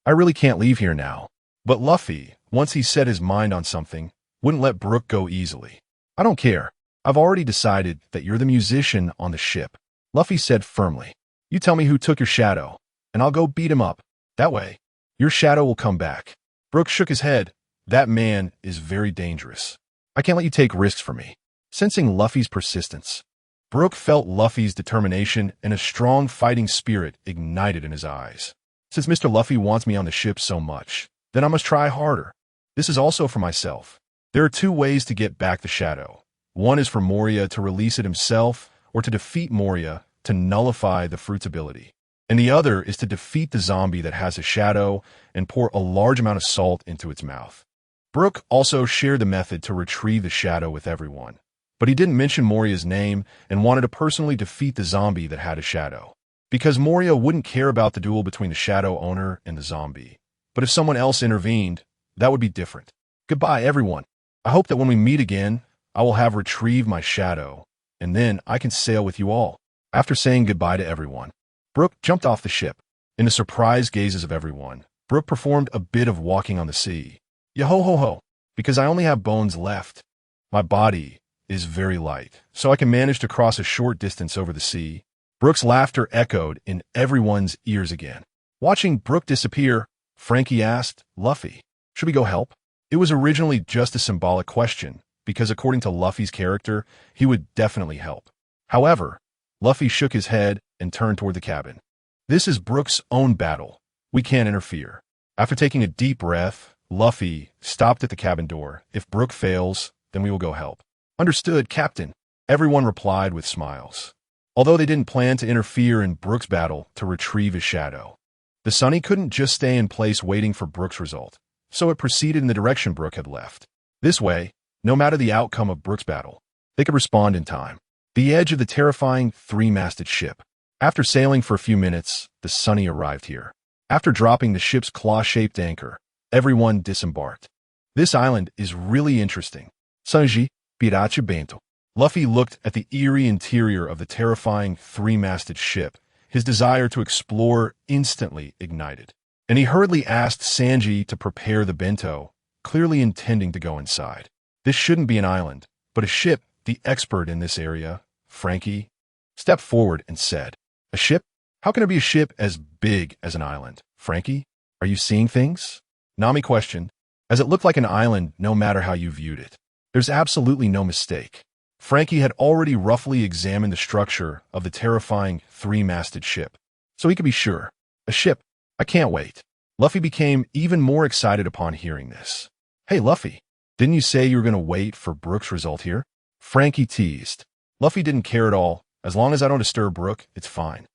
[SPEAKER 1] I really can't leave here now." But Luffy, once he set his mind on something, wouldn't let Brooke go easily. "I don't care. I've already decided that you're the musician on the ship," Luffy said firmly. "You tell me who took your shadow, and I'll go beat him up. That way, your shadow will come back." Brooke shook his head. "That man is very dangerous. I can't let you take risks for me." Sensing Luffy's persistence, Brooke felt Luffy's determination and a strong fighting spirit ignited in his eyes. "Since Mr. Luffy wants me on the ship so much, then I must try harder. This is also for myself. There are two ways to get back the shadow. One is for Moria to release it himself, or to defeat Moria to nullify the fruit's ability. And the other is to defeat the zombie that has a shadow and pour a large amount of salt into its mouth." Brooke also shared the method to retrieve the shadow with everyone, but he didn't mention Moria's name and wanted to personally defeat the zombie that had a shadow. Because Moria wouldn't care about the duel between the shadow owner and the zombie. But if someone else intervened, that would be different. "Goodbye, everyone. I hope that when we meet again, I will have retrieved my shadow, and then I can sail with you all." After saying goodbye to everyone, Brooke jumped off the ship. In the surprised gazes of everyone, Brooke performed a bit of walking on the sea. "Yo-ho-ho-ho, because I only have bones left. My body is very light, so I can manage to cross a short distance over the sea." Brooke's laughter echoed in everyone's ears again. Watching Brooke disappear, Frankie asked, "Luffy, should we go help?" It was originally just a symbolic question, because according to Luffy's character, he would definitely help. However, Luffy shook his head and turned toward the cabin. "This is Brooke's own battle. We can't interfere." After taking a deep breath, Luffy stopped at the cabin door. "If Brooke fails, then we will go help." "Understood, Captain," everyone replied with smiles. Although they didn't plan to interfere in Brooke's battle to retrieve his shadow, the Sunny couldn't just stay in place waiting for Brooke's result, so it proceeded in the direction Brooke had left. This way, no matter the outcome of Brooke's battle, they could respond in time. The edge of the terrifying three-masted ship. After sailing for a few minutes, the Sunny arrived here. After dropping the ship's claw-shaped anchor, everyone disembarked. "This island is really interesting. Sanji, Piracha Bento." Luffy looked at the eerie interior of the terrifying three-masted ship. His desire to explore instantly ignited, and he hurriedly asked Sanji to prepare the bento, clearly intending to go inside. This shouldn't be an island, but a ship. The expert in this area, Frankie, stepped forward and said, "A ship? How can it be a ship as big as an island? Frankie, are you seeing things?" Nami questioned, as it looked like an island no matter how you viewed it. There's absolutely no mistake. Frankie had already roughly examined the structure of the terrifying three-masted ship, so he could be sure. "A ship. I can't wait." Luffy became even more excited upon hearing this. "Hey, Luffy, didn't you say you were going to wait for Brooke's result here?" Frankie teased. Luffy didn't care at all. "As long as I don't disturb Brooke, it's fine.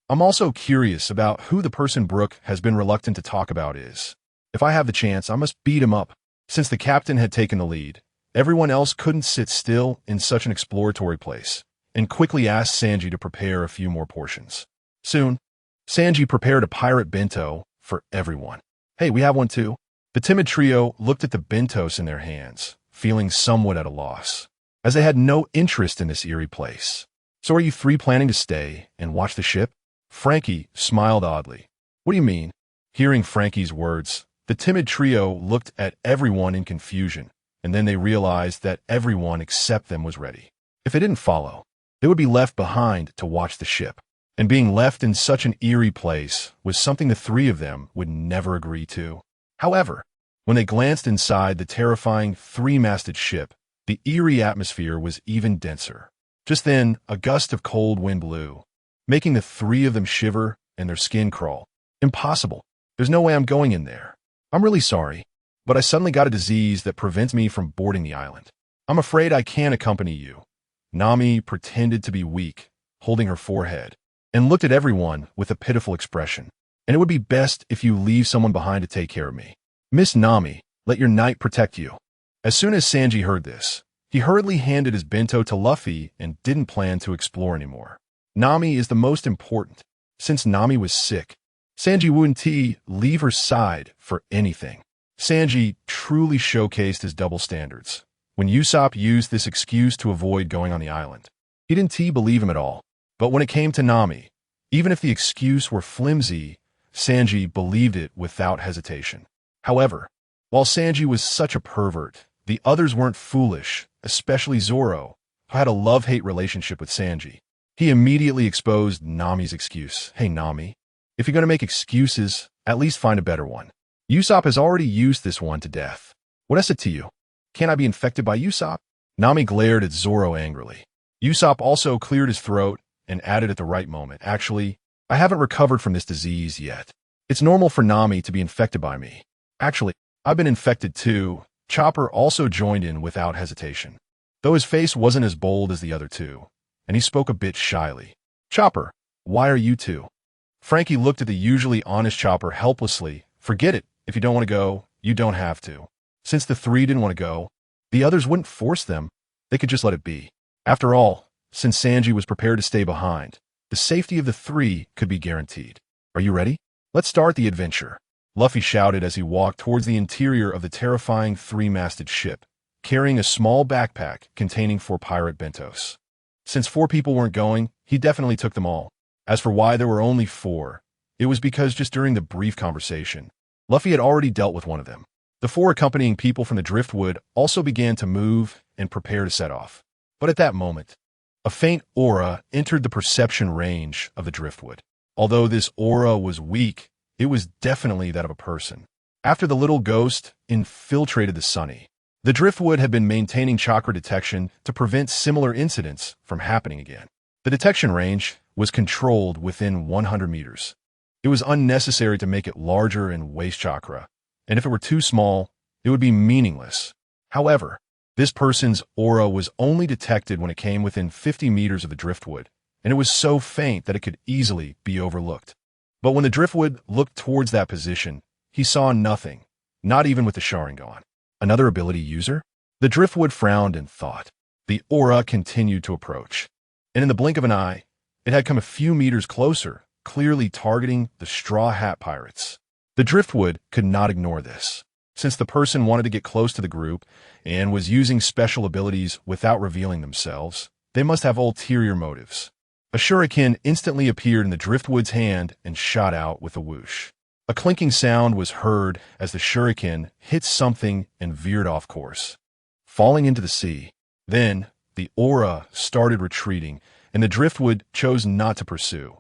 [SPEAKER 1] I'm also curious about who the person Brooke has been reluctant to talk about is. If I have the chance, I must beat him up." Since the captain had taken the lead, everyone else couldn't sit still in such an exploratory place, and quickly asked Sanji to prepare a few more portions. Soon, Sanji prepared a pirate bento for everyone. "Hey, we have one too." The timid trio looked at the bentos in their hands, feeling somewhat at a loss, as they had no interest in this eerie place. So are you three planning to stay and watch the ship? Frankie smiled oddly. What do you mean? Hearing Frankie's words, the timid trio looked at everyone in confusion, and then they realized that everyone except them was ready. If they didn't follow, they would be left behind to watch the ship. And being left in such an eerie place was something the three of them would never agree to. However, when they glanced inside the terrifying three-masted ship, the eerie atmosphere was even denser. Just then, a gust of cold wind blew, making the three of them shiver and their skin crawl. Impossible. There's no way I'm going in there. I'm really sorry, but I suddenly got a disease that prevents me from boarding the island. I'm afraid I can't accompany you. Nami pretended to be weak, holding her forehead, and looked at everyone with a pitiful expression. And it would be best if you leave someone behind to take care of me. Miss Nami, let your knight protect you. As soon as Sanji heard this, he hurriedly handed his bento to Luffy and didn't plan to explore anymore. Nami is the most important. Since Nami was sick, Sanji wouldn't leave her side for anything. Sanji truly showcased his double standards when Usopp used this excuse to avoid going on the island. He didn't believe him at all. But when it came to Nami, even if the excuse were flimsy, Sanji believed it without hesitation. However, while Sanji was such a pervert, the others weren't foolish, especially Zoro, who had a love-hate relationship with Sanji. He immediately exposed Nami's excuse. Hey Nami, if you're going to make excuses, at least find a better one. Usopp has already used this one to death. What is it to you? Can't I be infected by Usopp? Nami glared at Zoro angrily. Usopp also cleared his throat and added at the right moment. Actually, I haven't recovered from this disease yet. It's normal for Nami to be infected by me. Actually, I've been infected too. Chopper also joined in without hesitation, though his face wasn't as bold as the other two, and he spoke a bit shyly. Chopper, why are you two? Frankie looked at the usually honest Chopper helplessly. Forget it. If you don't want to go, you don't have to. Since the three didn't want to go, the others wouldn't force them. They could just let it be. After all, since Sanji was prepared to stay behind, the safety of the three could be guaranteed. Are you ready? Let's start the adventure. Luffy shouted as he walked towards the interior of the terrifying three-masted ship, carrying a small backpack containing 4 pirate bentos. Since 4 people weren't going, he definitely took them all. As for why there were only 4, it was because just during the brief conversation, Luffy had already dealt with one of them. The 4 accompanying people from the driftwood also began to move and prepare to set off. But at that moment, a faint aura entered the perception range of the driftwood. Although this aura was weak, it was definitely that of a person. After the little ghost infiltrated the Sunny, the driftwood had been maintaining chakra detection to prevent similar incidents from happening again. The detection range was controlled within 100 meters. It was unnecessary to make it larger and waste chakra, and if it were too small, it would be meaningless. However, this person's aura was only detected when it came within 50 meters of the driftwood, and it was so faint that it could easily be overlooked. But when the driftwood looked towards that position, he saw nothing, not even with the Sharingan. Another ability user? The driftwood frowned and thought. The aura continued to approach, and in the blink of an eye, it had come a few meters closer, clearly targeting the Straw Hat Pirates. The driftwood could not ignore this. Since the person wanted to get close to the group and was using special abilities without revealing themselves, they must have ulterior motives. A shuriken instantly appeared in the driftwood's hand and shot out with a whoosh. A clinking sound was heard as the shuriken hit something and veered off course, falling into the sea. Then, the aura started retreating, and the driftwood chose not to pursue.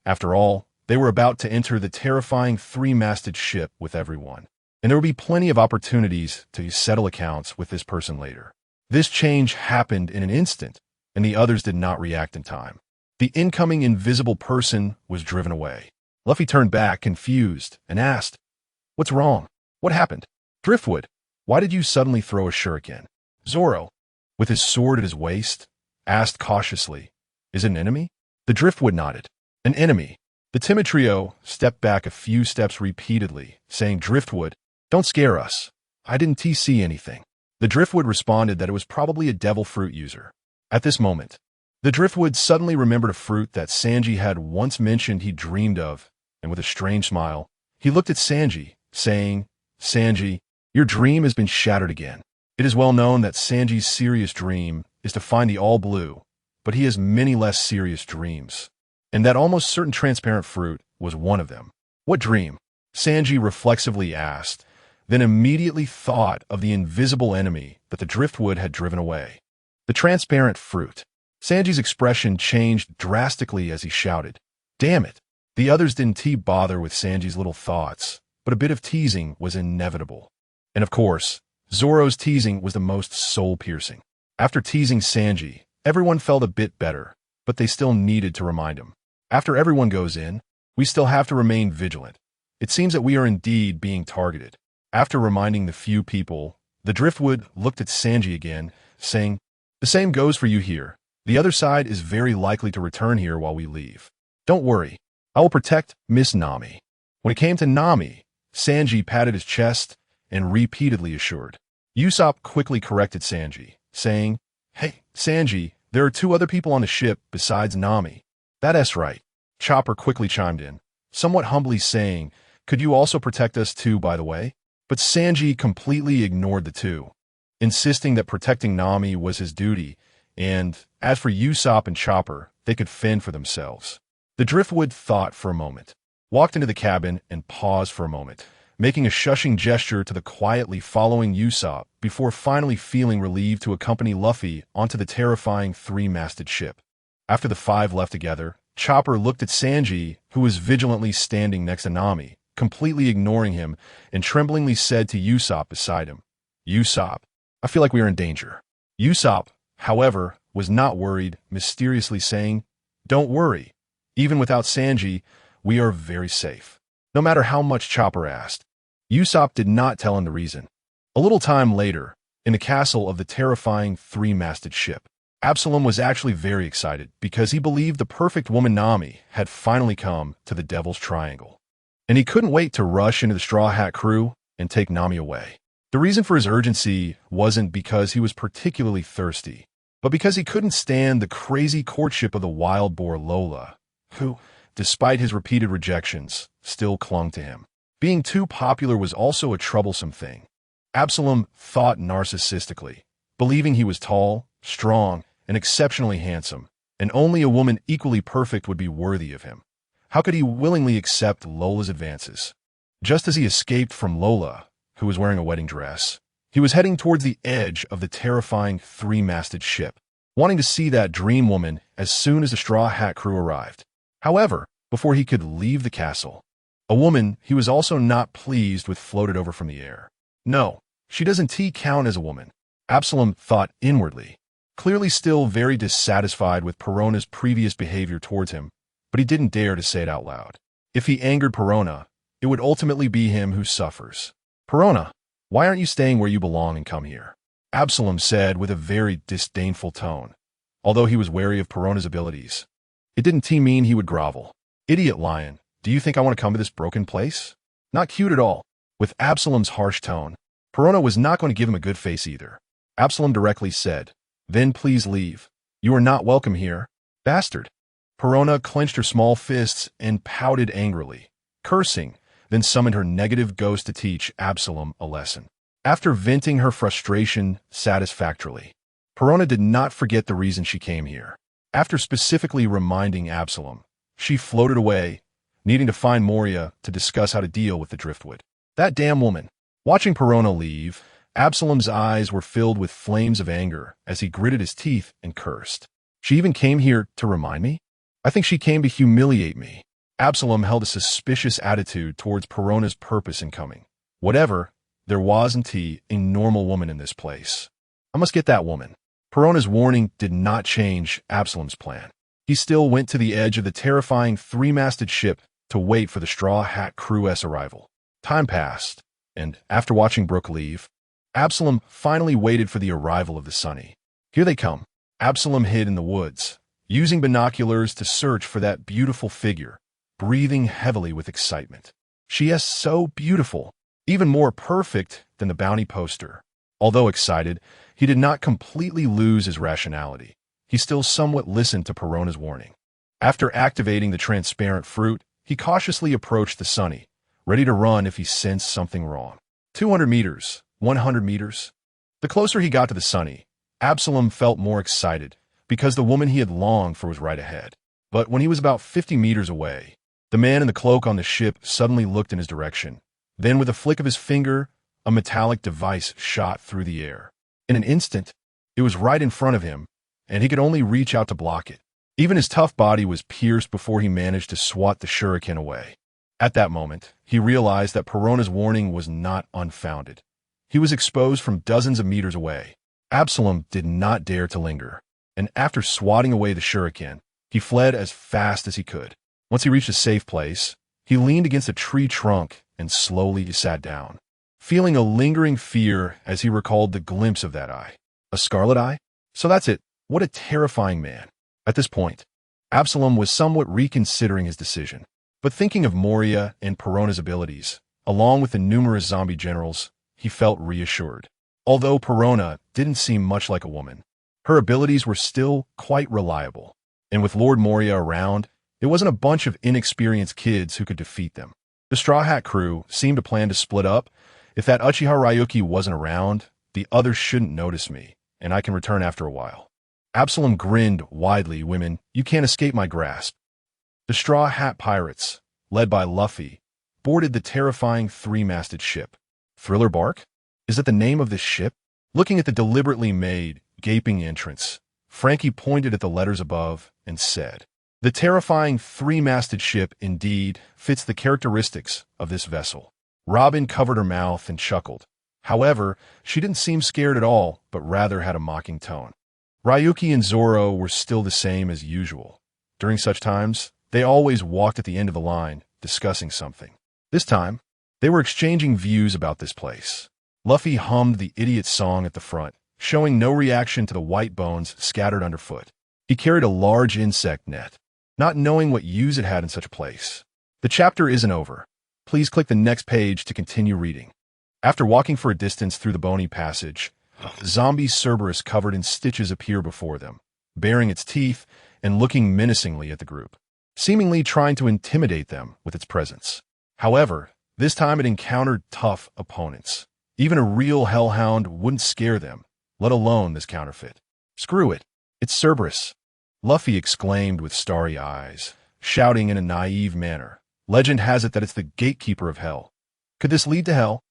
[SPEAKER 1] After all, they were about to enter the terrifying three-masted ship with everyone, and there would be plenty of opportunities to settle accounts with this person later. This change happened in an instant, and the others did not react in time. The incoming invisible person was driven away. Luffy turned back, confused, and asked, "What's wrong? What happened?" "Driftwood, why did you suddenly throw a shuriken?" Zoro, with his sword at his waist, asked cautiously, "Is it an enemy?" The driftwood nodded. "An enemy." The timid trio stepped back a few steps repeatedly, saying, "Driftwood, don't scare us. I didn't see anything." The driftwood responded that it was probably a devil fruit user. At this moment, the driftwood suddenly remembered a fruit that Sanji had once mentioned he dreamed of, and with a strange smile, he looked at Sanji, saying, "Sanji, your dream has been shattered again." It is well known that Sanji's serious dream is to find the All Blue, but he has many less serious dreams. And that almost certain transparent fruit was one of them. What dream? Sanji reflexively asked, then immediately thought of the invisible enemy that the driftwood had driven away. The transparent fruit. Sanji's expression changed drastically as he shouted, "Damn it!" The others didn't bother with Sanji's little thoughts, but a bit of teasing was inevitable. And of course, Zoro's teasing was the most soul-piercing. After teasing Sanji, everyone felt a bit better, but they still needed to remind him. After everyone goes in, we still have to remain vigilant. It seems that we are indeed being targeted. After reminding the few people, the driftwood looked at Sanji again, saying, "The same goes for you here. The other side is very likely to return here while we leave. Don't worry, I will protect Miss Nami." When it came to Nami, Sanji patted his chest and repeatedly assured. Usopp quickly corrected Sanji, saying, "Hey, Sanji, there are 2 other people on the ship besides Nami." "That's right." Chopper quickly chimed in, somewhat humbly saying, "Could you also protect us too, by the way?" But Sanji completely ignored the 2, insisting that protecting Nami was his duty, and as for Usopp and Chopper, they could fend for themselves. The driftwood thought for a moment, walked into the cabin and paused for a moment, making a shushing gesture to the quietly following Usopp before finally feeling relieved to accompany Luffy onto the terrifying 3-masted ship. After the 5 left together, Chopper looked at Sanji, who was vigilantly standing next to Nami, completely ignoring him, and tremblingly said to Usopp beside him, "Usopp, I feel like we are in danger." Usopp, however, was not worried, mysteriously saying, "Don't worry. Even without Sanji, we are very safe." No matter how much Chopper asked, Usopp did not tell him the reason. A little time later, in the castle of the terrifying 3-masted ship, Absalom was actually very excited because he believed the perfect woman Nami had finally come to the Devil's Triangle. And he couldn't wait to rush into the Straw Hat crew and take Nami away. The reason for his urgency wasn't because he was particularly thirsty, but because he couldn't stand the crazy courtship of the wild boar Lola, who, despite his repeated rejections, still clung to him. Being too popular was also a troublesome thing. Absalom thought narcissistically, believing he was tall, strong, and exceptionally handsome, and only a woman equally perfect would be worthy of him. How could he willingly accept Lola's advances? Just as he escaped from Lola, who was wearing a wedding dress, he was heading towards the edge of the terrifying 3-masted ship, wanting to see that dream woman as soon as the Straw Hat crew arrived. However, before he could leave the castle, a woman he was also not pleased with floated over from the air. No, she doesn't count as a woman, Absalom thought inwardly, clearly still very dissatisfied with Perona's previous behavior towards him, but he didn't dare to say it out loud. If he angered Perona, it would ultimately be him who suffers. "Perona, why aren't you staying where you belong and come here?" Absalom said with a very disdainful tone, although he was wary of Perona's abilities. It didn't mean he would grovel. "Idiot lion, do you think I want to come to this broken place?" Not cute at all. With Absalom's harsh tone, Perona was not going to give him a good face either. Absalom directly said, "Then please leave. You are not welcome here, bastard." Perona clenched her small fists and pouted angrily, cursing, then summoned her negative ghost to teach Absalom a lesson. After venting her frustration satisfactorily, Perona did not forget the reason she came here. After specifically reminding Absalom, she floated away, needing to find Moria to discuss how to deal with the driftwood. That damn woman. Watching Perona leave, Absalom's eyes were filled with flames of anger as he gritted his teeth and cursed. She even came here to remind me? I think she came to humiliate me. Absalom held a suspicious attitude towards Perona's purpose in coming. Whatever, there wasn't a normal woman in this place. I must get that woman. Perona's warning did not change Absalom's plan. He still went to the edge of the terrifying 3-masted ship to wait for the Straw Hat crew's arrival. Time passed, and after watching Brooke leave, Absalom finally waited for the arrival of the Sunny. Here they come. Absalom hid in the woods, using binoculars to search for that beautiful figure, breathing heavily with excitement. She is so beautiful, even more perfect than the bounty poster. Although excited, he did not completely lose his rationality. He still somewhat listened to Perona's warning. After activating the transparent fruit, he cautiously approached the Sunny, ready to run if he sensed something wrong. 200 meters, 100 meters. The closer he got to the Sunny, Absalom felt more excited, because the woman he had longed for was right ahead. But when he was about 50 meters away, the man in the cloak on the ship suddenly looked in his direction. Then, with a flick of his finger, a metallic device shot through the air. In an instant, it was right in front of him, and he could only reach out to block it. Even his tough body was pierced before he managed to swat the shuriken away. At that moment, he realized that Perona's warning was not unfounded. He was exposed from dozens of meters away. Absalom did not dare to linger, and after swatting away the shuriken, he fled as fast as he could. Once he reached a safe place, he leaned against a tree trunk and slowly sat down, feeling a lingering fear as he recalled the glimpse of that eye. A scarlet eye? So that's it. What a terrifying man. At this point, Absalom was somewhat reconsidering his decision. But thinking of Moria and Perona's abilities, along with the numerous zombie generals, he felt reassured. Although Perona didn't seem much like a woman, her abilities were still quite reliable. And with Lord Moria around, it wasn't a bunch of inexperienced kids who could defeat them. The Straw Hat crew seemed to plan to split up. If that Uchiha Ryuki wasn't around, the others shouldn't notice me, and I can return after a while. Absalom grinned widely. Women, you can't escape my grasp. The Straw Hat Pirates, led by Luffy, boarded the terrifying three-masted ship. Thriller Bark? Is that the name of this ship? Looking at the deliberately made, gaping entrance, Frankie pointed at the letters above and said, "The terrifying three-masted ship indeed fits the characteristics of this vessel." Robin covered her mouth and chuckled. However, she didn't seem scared at all, but rather had a mocking tone. Ryuki and Zoro were still the same as usual. During such times, they always walked at the end of the line, discussing something. This time, they were exchanging views about this place. Luffy hummed the idiot song at the front, showing no reaction to the white bones scattered underfoot. He carried a large insect net, not knowing what use it had in such a place. The chapter isn't over. Please click the next page to continue reading. After walking for a distance through the bony passage, the zombie Cerberus covered in stitches appeared before them, baring its teeth and looking menacingly at the group, seemingly trying to intimidate them with its presence. However, this time it encountered tough opponents. Even a real hellhound wouldn't scare them, let alone this counterfeit. Screw it. It's Cerberus, Luffy exclaimed with starry eyes, shouting in a naive manner. Legend has it that it's the gatekeeper of hell. Could this lead to hell?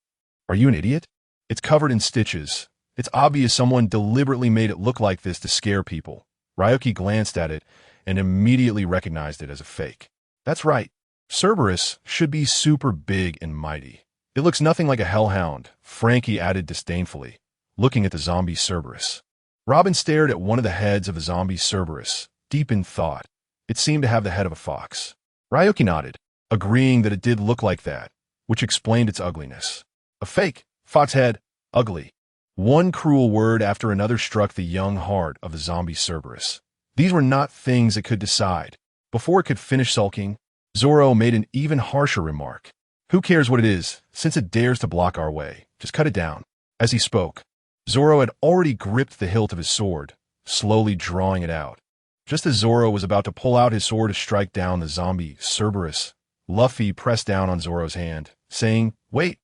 [SPEAKER 1] Are you an idiot? It's covered in stitches. It's obvious someone deliberately made it look like this to scare people. Ryuki glanced at it and immediately recognized it as a fake. That's right. Cerberus should be super big and mighty. It looks nothing like a hellhound, Frankie added disdainfully, looking at the zombie Cerberus. Robin stared at one of the heads of the zombie Cerberus, deep in thought. It seemed to have the head of a fox. Ryuki nodded, agreeing that it did look like that, which explained its ugliness. A fake, fox head, ugly. One cruel word after another struck the young heart of the zombie Cerberus. These were not things it could decide. Before it could finish sulking, Zoro made an even harsher remark. Who cares what it is, since it dares to block our way? Just cut it down. As he spoke, Zoro had already gripped the hilt of his sword, slowly drawing it out. Just as Zoro was about to pull out his sword to strike down the zombie Cerberus, Luffy pressed down on Zoro's hand, saying, "Wait,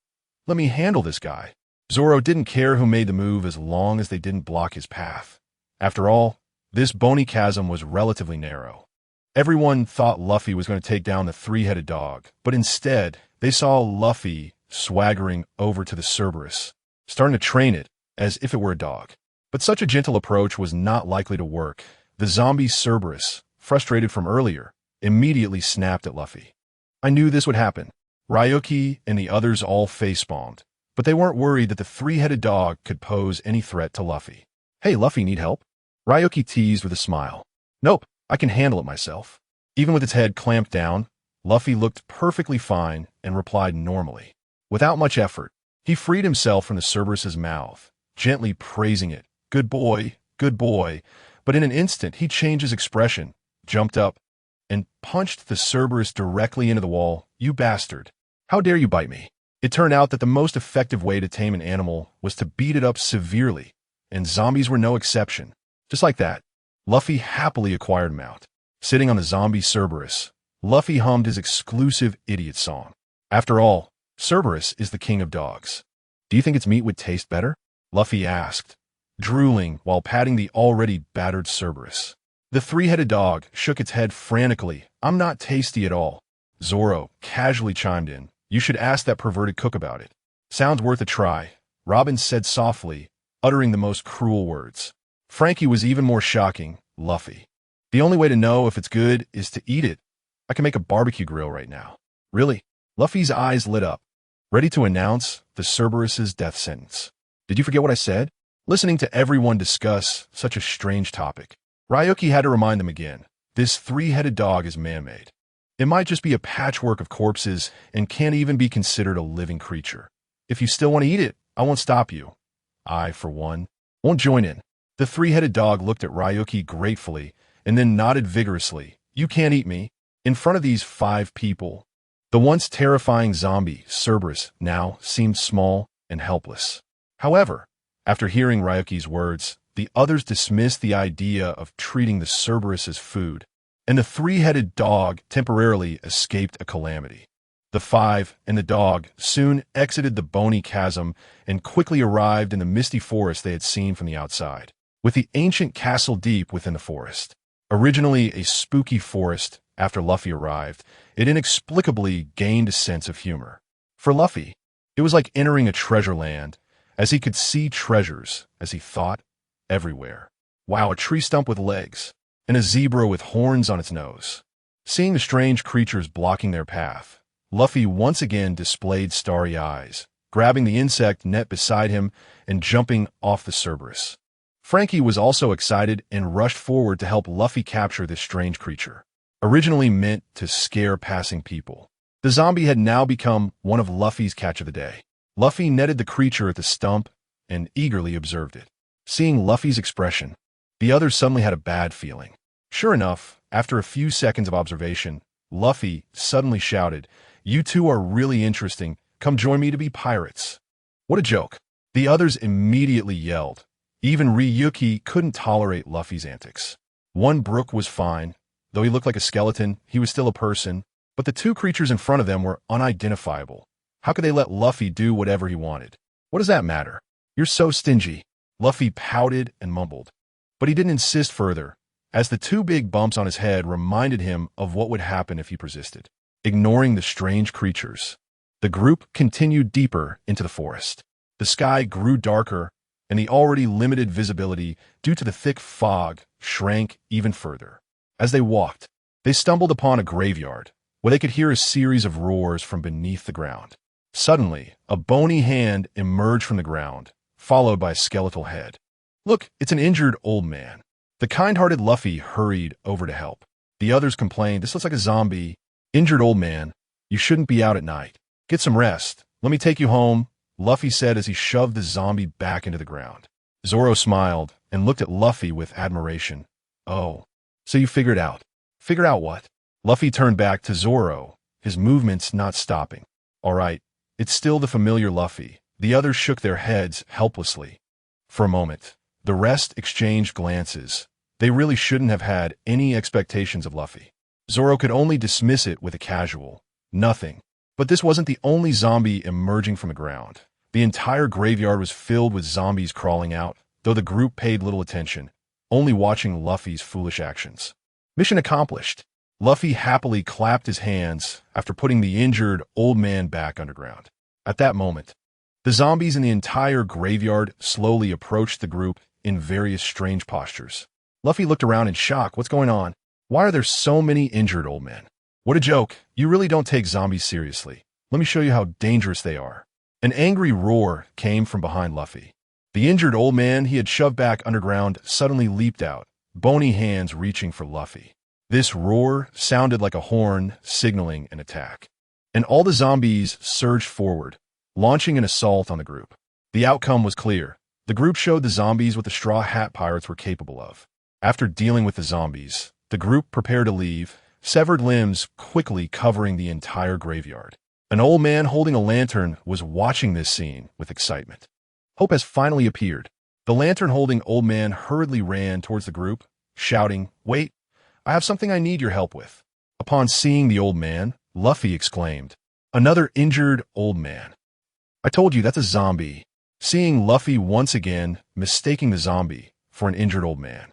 [SPEAKER 1] let me handle this guy." Zoro didn't care who made the move as long as they didn't block his path. After all, this bony chasm was relatively narrow. Everyone thought Luffy was going to take down the three-headed dog, but instead, they saw Luffy swaggering over to the Cerberus, starting to train it as if it were a dog. But such a gentle approach was not likely to work. The zombie Cerberus, frustrated from earlier, immediately snapped at Luffy. I knew this would happen. Ryuki and the others all face-palmed, but they weren't worried that the three-headed dog could pose any threat to Luffy. Hey, Luffy, need help? Ryuki teased with a smile. Nope, I can handle it myself. Even with its head clamped down, Luffy looked perfectly fine and replied normally. Without much effort, he freed himself from the Cerberus's mouth, gently praising it. Good boy, but in an instant he changed his expression, jumped up, and punched the Cerberus directly into the wall. You bastard. How dare you bite me? It turned out that the most effective way to tame an animal was to beat it up severely, and zombies were no exception. Just like that, Luffy happily acquired a mount. Sitting on the zombie Cerberus, Luffy hummed his exclusive idiot song. After all, Cerberus is the king of dogs. Do you think its meat would taste better? Luffy asked, drooling while patting the already battered Cerberus. The three-headed dog shook its head frantically. "I'm not tasty at all." Zoro casually chimed in. "You should ask that perverted cook about it." "Sounds worth a try," Robin said softly, uttering the most cruel words. Frankie was even more shocking. "Luffy. The only way to know if it's good is to eat it. I can make a barbecue grill right now." "Really?" Luffy's eyes lit up, ready to announce the Cerberus's death sentence. "Did you forget what I said?" Listening to everyone discuss such a strange topic, Ryuki had to remind them again. This three-headed dog is man-made. It might just be a patchwork of corpses and can't even be considered a living creature. If you still want to eat it, I won't stop you. I, for one, won't join in. The three-headed dog looked at Ryuki gratefully and then nodded vigorously. "You can't eat me." In front of these 5 people, the once terrifying zombie, Cerberus, now seemed small and helpless. However, after hearing Ryuki's words, the others dismissed the idea of treating the Cerberus as food, and the three-headed dog temporarily escaped a calamity. The 5 and the dog soon exited the bony chasm and quickly arrived in the misty forest they had seen from the outside, with the ancient castle deep within the forest. Originally a spooky forest, after Luffy arrived, it inexplicably gained a sense of humor. For Luffy, it was like entering a treasure land, as he could see treasures, as he thought, everywhere. Wow, a tree stump with legs, and a zebra with horns on its nose. Seeing the strange creatures blocking their path, Luffy once again displayed starry eyes, grabbing the insect net beside him and jumping off the Cerberus. Frankie was also excited and rushed forward to help Luffy capture this strange creature. Originally meant to scare passing people, the zombie had now become one of Luffy's catch of the day. Luffy netted the creature at the stump and eagerly observed it. Seeing Luffy's expression, the others suddenly had a bad feeling. Sure enough, after a few seconds of observation, Luffy suddenly shouted, "You two are really interesting. Come join me to be pirates." What a joke. The others immediately yelled. Even Ryuki couldn't tolerate Luffy's antics. One Brooke was fine. Though he looked like a skeleton, he was still a person. But the 2 creatures in front of them were unidentifiable. How could they let Luffy do whatever he wanted? "What does that matter? You're so stingy." Luffy pouted and mumbled. But he didn't insist further, as the 2 big bumps on his head reminded him of what would happen if he persisted. Ignoring the strange creatures, the group continued deeper into the forest. The sky grew darker, and the already limited visibility due to the thick fog shrank even further. As they walked, they stumbled upon a graveyard, where they could hear a series of roars from beneath the ground. Suddenly, a bony hand emerged from the ground, followed by a skeletal head. "Look, it's an injured old man." The kind-hearted Luffy hurried over to help. The others complained, "This looks like a zombie." "Injured old man, you shouldn't be out at night. Get some rest. Let me take you home," Luffy said as he shoved the zombie back into the ground. Zoro smiled and looked at Luffy with admiration. "Oh, so you figured out." "Figured out what?" Luffy turned back to Zoro, his movements not stopping. "All right, it's still the familiar Luffy." The others shook their heads helplessly. For a moment, the rest exchanged glances. They really shouldn't have had any expectations of Luffy. Zoro could only dismiss it with a casual, "Nothing." But this wasn't the only zombie emerging from the ground. The entire graveyard was filled with zombies crawling out, though the group paid little attention, only watching Luffy's foolish actions. Mission accomplished. Luffy happily clapped his hands after putting the injured old man back underground. At that moment, the zombies in the entire graveyard slowly approached the group in various strange postures. Luffy looked around in shock. What's going on? Why are there so many injured old men? What a joke. You really don't take zombies seriously. Let me show you how dangerous they are. An angry roar came from behind Luffy. The injured old man he had shoved back underground suddenly leaped out, bony hands reaching for Luffy. This roar sounded like a horn signaling an attack. And all the zombies surged forward, launching an assault on the group. The outcome was clear. The group showed the zombies what the Straw Hat Pirates were capable of. After dealing with the zombies, the group prepared to leave, severed limbs quickly covering the entire graveyard. An old man holding a lantern was watching this scene with excitement. Hope has finally appeared. The lantern-holding old man hurriedly ran towards the group, shouting, "Wait, I have something I need your help with." Upon seeing the old man, Luffy exclaimed, "Another injured old man. I told you that's a zombie." seeing Luffy once again mistaking the zombie for an injured old man.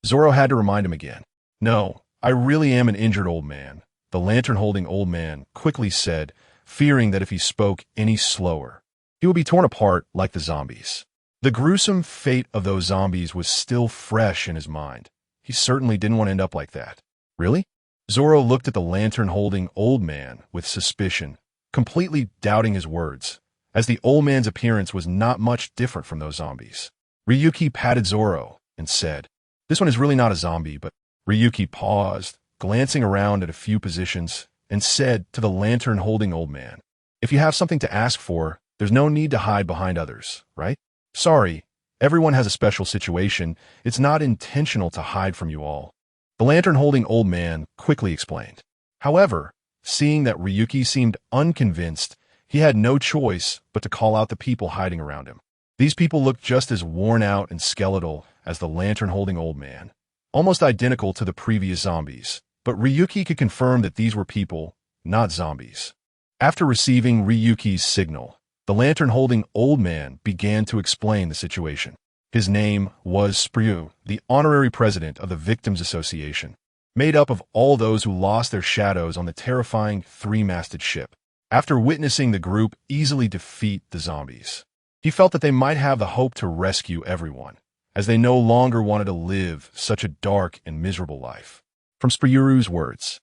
[SPEAKER 1] Zoro had to remind him again. "No, I really am an injured old man," the lantern-holding old man quickly said, fearing that if he spoke any slower, he would be torn apart like the zombies. The gruesome fate of those zombies was still fresh in his mind. He certainly didn't want to end up like that. Really? Zoro looked at the lantern-holding old man with suspicion, completely doubting his words, as the old man's appearance was not much different from those zombies. Ryuki patted Zoro and said, "This one is really not a zombie, but..." Ryuki paused, glancing around at a few positions, and said to the lantern-holding old man, "If you have something to ask for, there's no need to hide behind others, right? Sorry, everyone has a special situation. It's not intentional to hide from you all." The lantern-holding old man quickly explained. However, seeing that Ryuki seemed unconvinced, he had no choice but to call out the people hiding around him. These people looked just as worn out and skeletal as the lantern-holding old man, almost identical to the previous zombies, but Ryuki could confirm that these were people, not zombies. After receiving Ryuki's signal, the lantern-holding old man began to explain the situation. His name was Spryu, the honorary president of the Victims Association, made up of all those who lost their shadows on the terrifying three-masted ship. After witnessing the group easily defeat the zombies, he felt that they might have the hope to rescue everyone, as they no longer wanted to live such a dark and miserable life. From Spryu's words,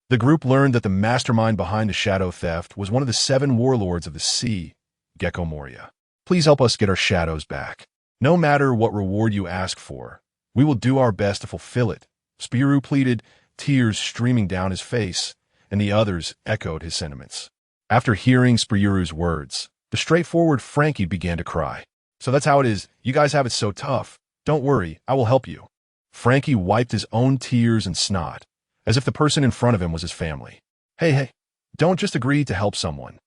[SPEAKER 1] the group learned that the mastermind behind the shadow theft was one of the 7 warlords of the sea, Gecko Moria. "Please help us get our shadows back. No matter what reward you ask for, we will do our best to fulfill it," Spryu pleaded, tears streaming down his face, and the others echoed his sentiments. After hearing Spryu's words, the straightforward Frankie began to cry. "So that's how it is. You guys have it so tough. Don't worry, I will help you." Frankie wiped his own tears and snot, as if the person in front of him was his family. Hey, don't just agree to help someone,"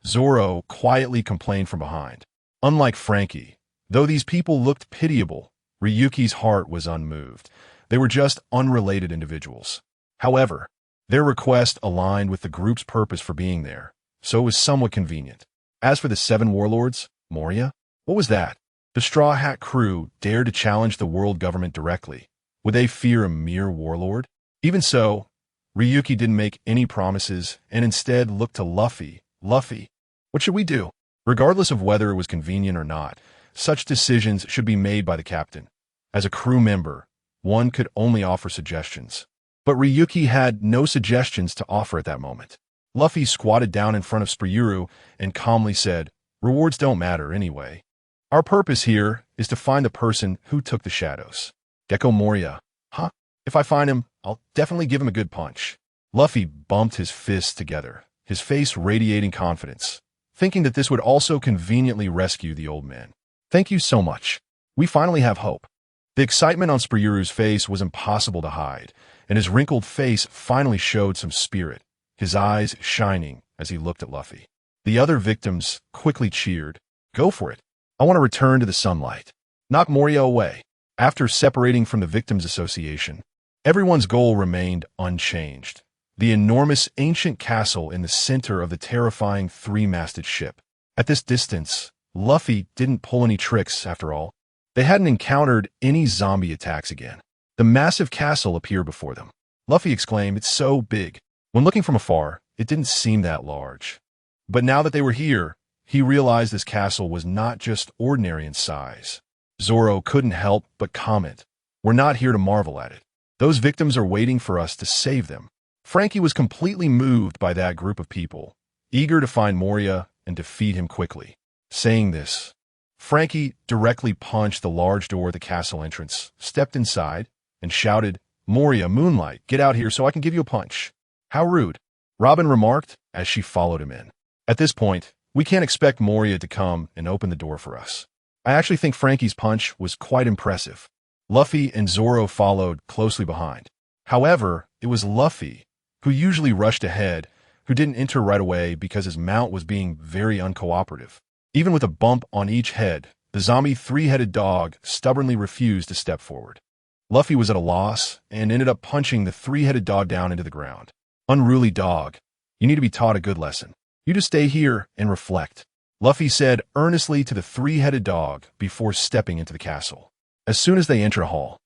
[SPEAKER 1] Zoro quietly complained from behind. Unlike Frankie, though these people looked pitiable, Ryuki's heart was unmoved. They were just unrelated individuals. However, their request aligned with the group's purpose for being there, so it was somewhat convenient. As for the 7 warlords, Moria? What was that? The Straw Hat crew dared to challenge the world government directly. Would they fear a mere warlord? Even so, Ryuki didn't make any promises and instead looked to Luffy. "Luffy, what should we do?" Regardless of whether it was convenient or not, such decisions should be made by the captain. As a crew member, one could only offer suggestions. But Ryuki had no suggestions to offer at that moment. Luffy squatted down in front of Spryu and calmly said, "Rewards don't matter anyway. Our purpose here is to find the person who took the shadows." "Gecko Moria, huh? If I find him, I'll definitely give him a good punch." Luffy bumped his fists together, his face radiating confidence, thinking that this would also conveniently rescue the old man. "Thank you so much. We finally have hope." The excitement on Spryu's face was impossible to hide, and his wrinkled face finally showed some spirit, his eyes shining as he looked at Luffy. The other victims quickly cheered. "Go for it. I want to return to the sunlight. Knock Moria away." After separating from the Victims Association, everyone's goal remained unchanged. The enormous ancient castle in the center of the terrifying three-masted ship. At this distance, Luffy didn't pull any tricks after all. They hadn't encountered any zombie attacks again. The massive castle appeared before them. Luffy exclaimed, "It's so big." When looking from afar, it didn't seem that large. But now that they were here, he realized this castle was not just ordinary in size. Zoro couldn't help but comment, "We're not here to marvel at it. Those victims are waiting for us to save them." Frankie was completely moved by that group of people, eager to find Moria and defeat him quickly. Saying this, Frankie directly punched the large door at the castle entrance, stepped inside, and shouted, "Moria, Moonlight, get out here so I can give you a punch." "How rude," Robin remarked as she followed him in. "At this point, we can't expect Moria to come and open the door for us." I actually think Frankie's punch was quite impressive. Luffy and Zoro followed closely behind. However, it was Luffy, who usually rushed ahead, who didn't enter right away because his mount was being very uncooperative. Even with a bump on each head, the zombie 3-headed dog stubbornly refused to step forward. Luffy was at a loss and ended up punching the 3-headed dog down into the ground. "Unruly dog, you need to be taught a good lesson. You just stay here and reflect." Luffy said earnestly to the three-headed dog before stepping into the castle. As soon as they entered a hall,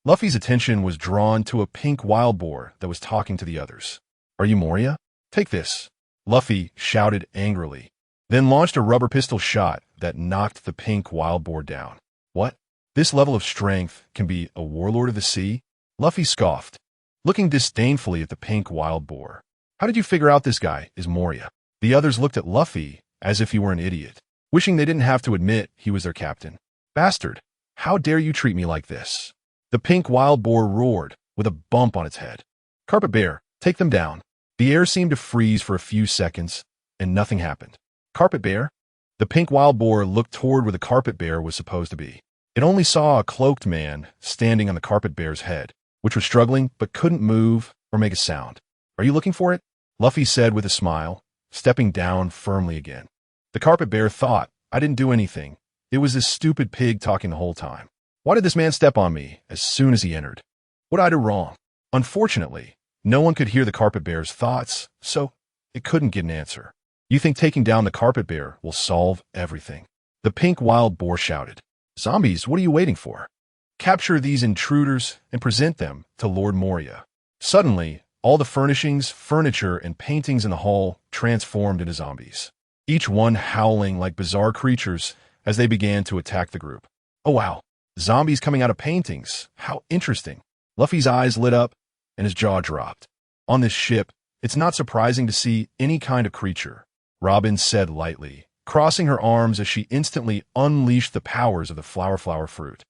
[SPEAKER 1] Luffy's attention was drawn to a pink wild boar that was talking to the others. "Are you Moria? Take this," Luffy shouted angrily, then launched a rubber pistol shot that knocked the pink wild boar down. "What? This level of strength can be a warlord of the sea?" Luffy scoffed, looking disdainfully at the pink wild boar. "How did you figure out this guy is Moria?" The others looked at Luffy as if he were an idiot, wishing they didn't have to admit he was their captain. "Bastard, how dare you treat me like this?" The pink wild boar roared, with a bump on its head. "Carpet Bear, take them down." The air seemed to freeze for a few seconds, and nothing happened. "Carpet Bear?" The pink wild boar looked toward where the carpet bear was supposed to be. It only saw a cloaked man standing on the carpet bear's head, which was struggling but couldn't move or make a sound. "Are you looking for it?" Luffy said with a smile, stepping down firmly again. The carpet bear thought, "I didn't do anything. It was this stupid pig talking the whole time. Why did this man step on me as soon as he entered? What did I do wrong?" Unfortunately, no one could hear the carpet bear's thoughts, so it couldn't get an answer. "You think taking down the carpet bear will solve everything?" The pink wild boar shouted. "Zombies, what are you waiting for? Capture these intruders and present them to Lord Moria." Suddenly, all the furnishings, furniture, and paintings in the hall transformed into zombies, each one howling like bizarre creatures as they began to attack the group. "Oh wow, zombies coming out of paintings. How interesting." Luffy's eyes lit up and his jaw dropped. "On this ship, it's not surprising to see any kind of creature," Robin said lightly, crossing her arms as she instantly unleashed the powers of the flower fruit.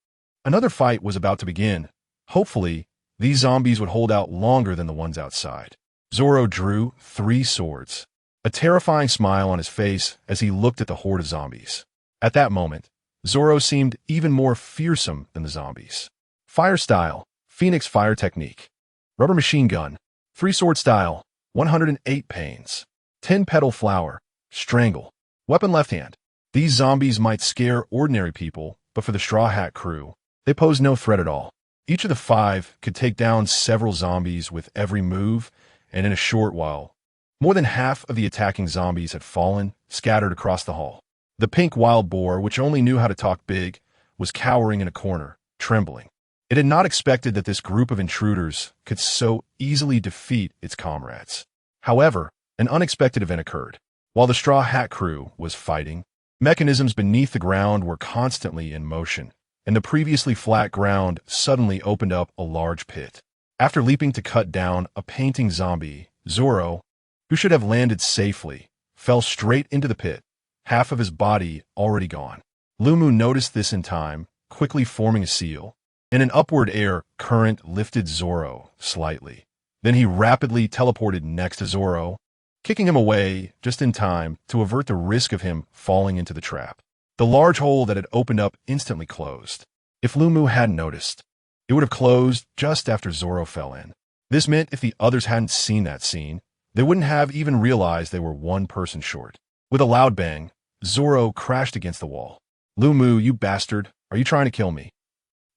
[SPEAKER 1] Another fight was about to begin. Hopefully, these zombies would hold out longer than the ones outside. Zoro drew 3 swords, a terrifying smile on his face as he looked at the horde of zombies. At that moment, Zoro seemed even more fearsome than the zombies. Fire style, Phoenix fire technique. Rubber machine gun, 3-sword style, 108 pains. 10-petal flower, strangle. Weapon left hand. These zombies might scare ordinary people, but for the Straw Hat crew, they pose no threat at all. Each of the 5 could take down several zombies with every move, and in a short while, more than half of the attacking zombies had fallen, scattered across the hall. The pink wild boar, which only knew how to talk big, was cowering in a corner, trembling. It had not expected that this group of intruders could so easily defeat its comrades. However, an unexpected event occurred. While the Straw Hat crew was fighting, mechanisms beneath the ground were constantly in motion, and the previously flat ground suddenly opened up a large pit. After leaping to cut down a painting zombie, Zoro, who should have landed safely, fell straight into the pit, half of his body already gone. Lumu noticed this in time, quickly forming a seal. In an upward air current lifted Zoro slightly. Then he rapidly teleported next to Zoro, kicking him away just in time to avert the risk of him falling into the trap. The large hole that had opened up instantly closed. If Lumu hadn't noticed, it would have closed just after Zoro fell in. This meant if the others hadn't seen that scene, they wouldn't have even realized they were one person short. With a loud bang, Zoro crashed against the wall. "Lumu, you bastard, are you trying to kill me?"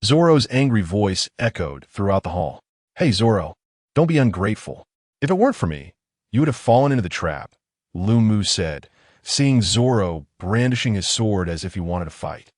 [SPEAKER 1] Zoro's angry voice echoed throughout the hall. "Hey, Zoro, don't be ungrateful. If it weren't for me, you would have fallen into the trap," Lumu said, seeing Zoro brandishing his sword as if he wanted to fight.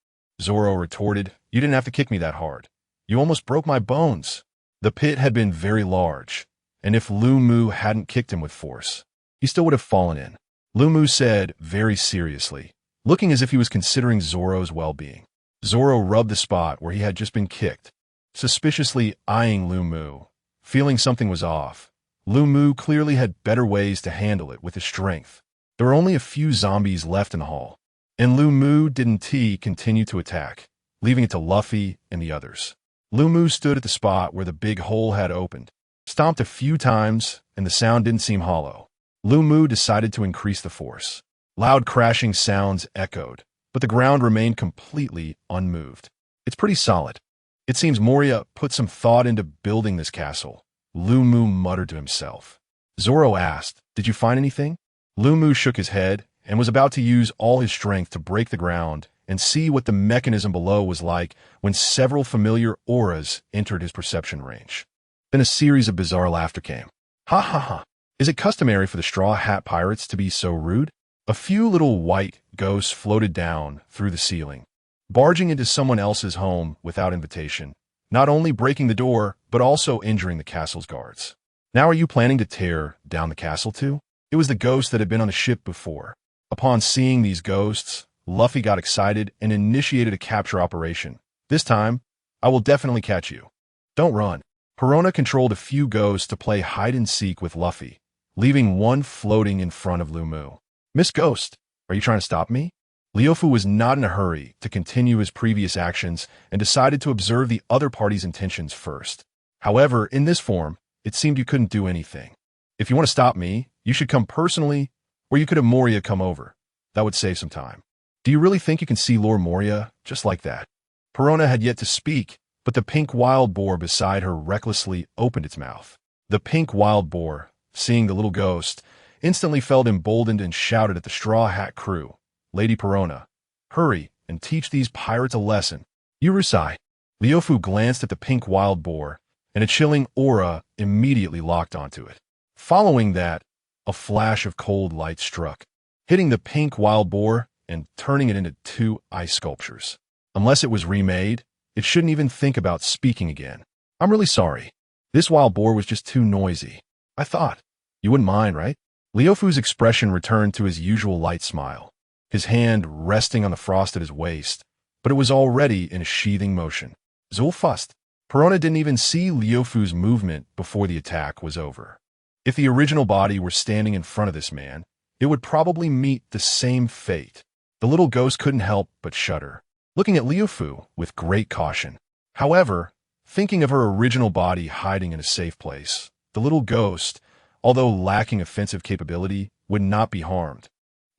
[SPEAKER 1] Zoro retorted, "You didn't have to kick me that hard. You almost broke my bones." The pit had been very large, and if Lumu hadn't kicked him with force, he still would have fallen in. Lumu said very seriously, looking as if he was considering Zoro's well-being. Zoro rubbed the spot where he had just been kicked, suspiciously eyeing Lumu, feeling something was off. Lumu clearly had better ways to handle it with his strength. There were only a few zombies left in the hall, and Lumu didn't continue to attack, leaving it to Luffy and the others. Lumu stood at the spot where the big hole had opened, stomped a few times, and the sound didn't seem hollow. Lumu decided to increase the force. Loud crashing sounds echoed, but the ground remained completely unmoved. "It's pretty solid. It seems Moria put some thought into building this castle," Lumu muttered to himself. Zoro asked, "Did you find anything?" Lumu shook his head and was about to use all his strength to break the ground and see what the mechanism below was like when several familiar auras entered his perception range. Then a series of bizarre laughter came. "Ha ha ha! Is it customary for the Straw Hat Pirates to be so rude?" A few little white ghosts floated down through the ceiling, barging into someone else's home without invitation, not only breaking the door, but also injuring the castle's guards. Now are you planning to tear down the castle too? It was the ghost that had been on the ship before. Upon seeing these ghosts, Luffy got excited and initiated a capture operation. This time, I will definitely catch you. Don't run. Perona controlled a few ghosts to play hide-and-seek with Luffy, leaving one floating in front of Lumu. Miss Ghost, are you trying to stop me? Luffy was not in a hurry to continue his previous actions and decided to observe the other party's intentions first. However, in this form, it seemed you couldn't do anything. If you want to stop me, you should come personally, or you could have Moria come over. That would save some time. Do you really think you can see Lord Moria just like that? Perona had yet to speak, but the pink wild boar beside her recklessly opened its mouth. The pink wild boar, seeing the little ghost, instantly felt emboldened and shouted at the Straw Hat crew, Lady Perona, hurry and teach these pirates a lesson. Urusai. Luffy glanced at the pink wild boar, and a chilling aura immediately locked onto it. Following that, a flash of cold light struck, hitting the pink wild boar and turning it into two ice sculptures. Unless it was remade, it shouldn't even think about speaking again. I'm really sorry. This wild boar was just too noisy. I thought. You wouldn't mind, right? Luffy's expression returned to his usual light smile, his hand resting on the frost at his waist, but it was already in a sheathing motion. Zulfust. Perona didn't even see Luffy's movement before the attack was over. If the original body were standing in front of this man, it would probably meet the same fate. The little ghost couldn't help but shudder, looking at Luffy with great caution. However, thinking of her original body hiding in a safe place, the little ghost, although lacking offensive capability, would not be harmed.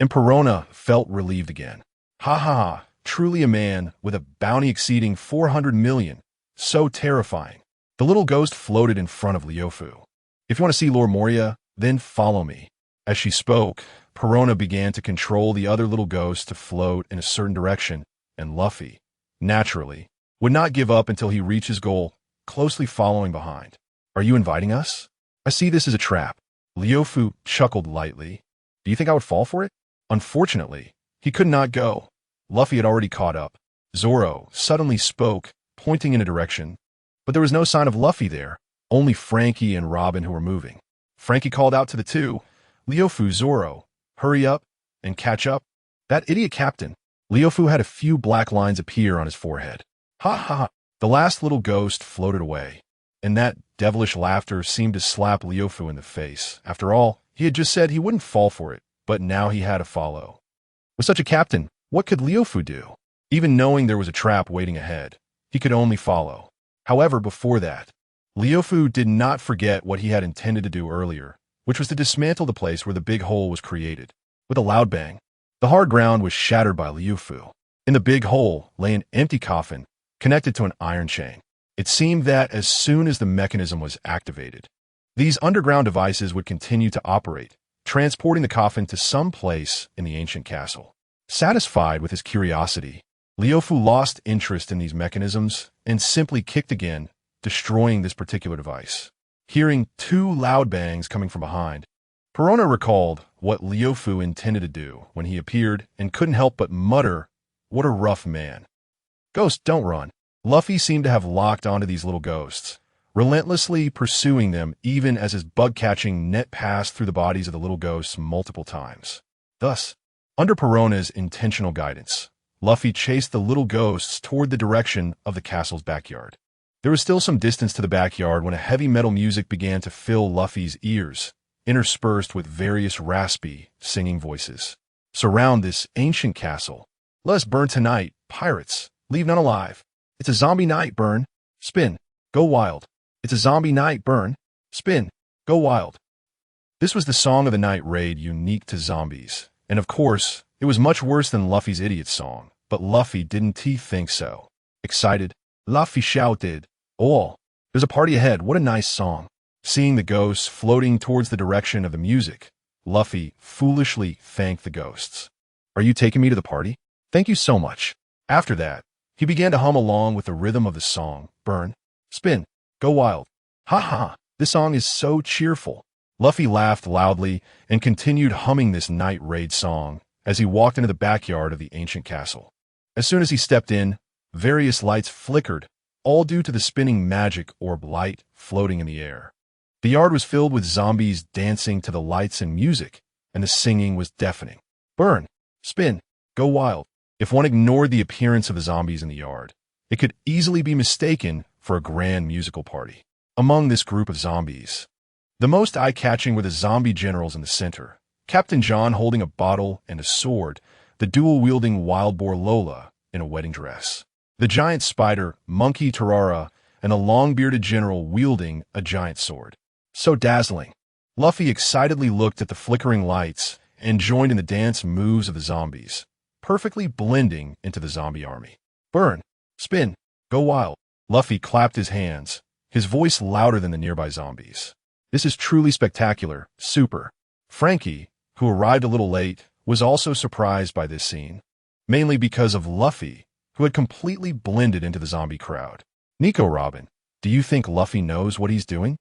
[SPEAKER 1] And Perona felt relieved again. Ha ha ha, truly a man with a bounty exceeding 400 million. So terrifying. The little ghost floated in front of Luffy. If you want to see Lord Moria, then follow me. As she spoke, Perona began to control the other little ghosts to float in a certain direction, and Luffy, naturally, would not give up until he reached his goal, closely following behind. Are you inviting us? I see this as a trap. Luffy chuckled lightly. Do you think I would fall for it? Unfortunately, he could not go. Luffy had already caught up. Zoro suddenly spoke, pointing in a direction, but there was no sign of Luffy there, only Frankie and Robin who were moving. Frankie called out to the two, Luffy, Zoro, hurry up and catch up. That idiot captain. Luffy had a few black lines appear on his forehead. Ha ha ha. The last little ghost floated away, and that devilish laughter seemed to slap Luffy in the face. After all, he had just said he wouldn't fall for it, but now he had to follow. With such a captain, what could Luffy do? Even knowing there was a trap waiting ahead, he could only follow. However, before that, Luffy did not forget what he had intended to do earlier, which was to dismantle the place where the big hole was created. With a loud bang, the hard ground was shattered by Luffy. In the big hole lay an empty coffin, connected to an iron chain. It seemed that as soon as the mechanism was activated, these underground devices would continue to operate, transporting the coffin to some place in the ancient castle. Satisfied with his curiosity, Luffy lost interest in these mechanisms and simply kicked again, destroying this particular device. Hearing two loud bangs coming from behind, Perona recalled what Luffy intended to do when he appeared and couldn't help but mutter, "What a rough man." Ghost, don't run. Luffy seemed to have locked onto these little ghosts, relentlessly pursuing them even as his bug-catching net passed through the bodies of the little ghosts multiple times. Thus, under Perona's intentional guidance, Luffy chased the little ghosts toward the direction of the castle's backyard. There was still some distance to the backyard when a heavy metal music began to fill Luffy's ears, interspersed with various raspy, singing voices. Surround this ancient castle. Let us burn tonight, pirates. Leave none alive. It's a zombie night, burn. Spin. Go wild. It's a zombie night, burn. Spin. Go wild. This was the song of the night raid unique to zombies. And of course, it was much worse than Luffy's idiot song. But Luffy didn't think so. Excited, Luffy shouted, "Oh, there's a party ahead. What a nice song." Seeing the ghosts floating towards the direction of the music, Luffy foolishly thanked the ghosts. "Are you taking me to the party? Thank you so much." After that, he began to hum along with the rhythm of the song, "Burn, spin, go wild." Ha ha, this song is so cheerful. Luffy laughed loudly and continued humming this night raid song as he walked into the backyard of the ancient castle. As soon as he stepped in, various lights flickered, all due to the spinning magic orb light floating in the air. The yard was filled with zombies dancing to the lights and music, and the singing was deafening. Burn, spin, go wild. If one ignored the appearance of the zombies in the yard, it could easily be mistaken for a grand musical party. Among this group of zombies, the most eye-catching were the zombie generals in the center, Captain John holding a bottle and a sword, the dual-wielding wild boar Lola in a wedding dress, the giant spider Monkey Tarara, and a long-bearded general wielding a giant sword. So dazzling. Luffy excitedly looked at the flickering lights and joined in the dance moves of the zombies, perfectly blending into the zombie army. Burn, spin, go wild. Luffy clapped his hands, his voice louder than the nearby zombies. This is truly spectacular, super. Frankie, who arrived a little late, was also surprised by this scene, mainly because of Luffy, who had completely blended into the zombie crowd. Nico Robin, do you think Luffy knows what he's doing?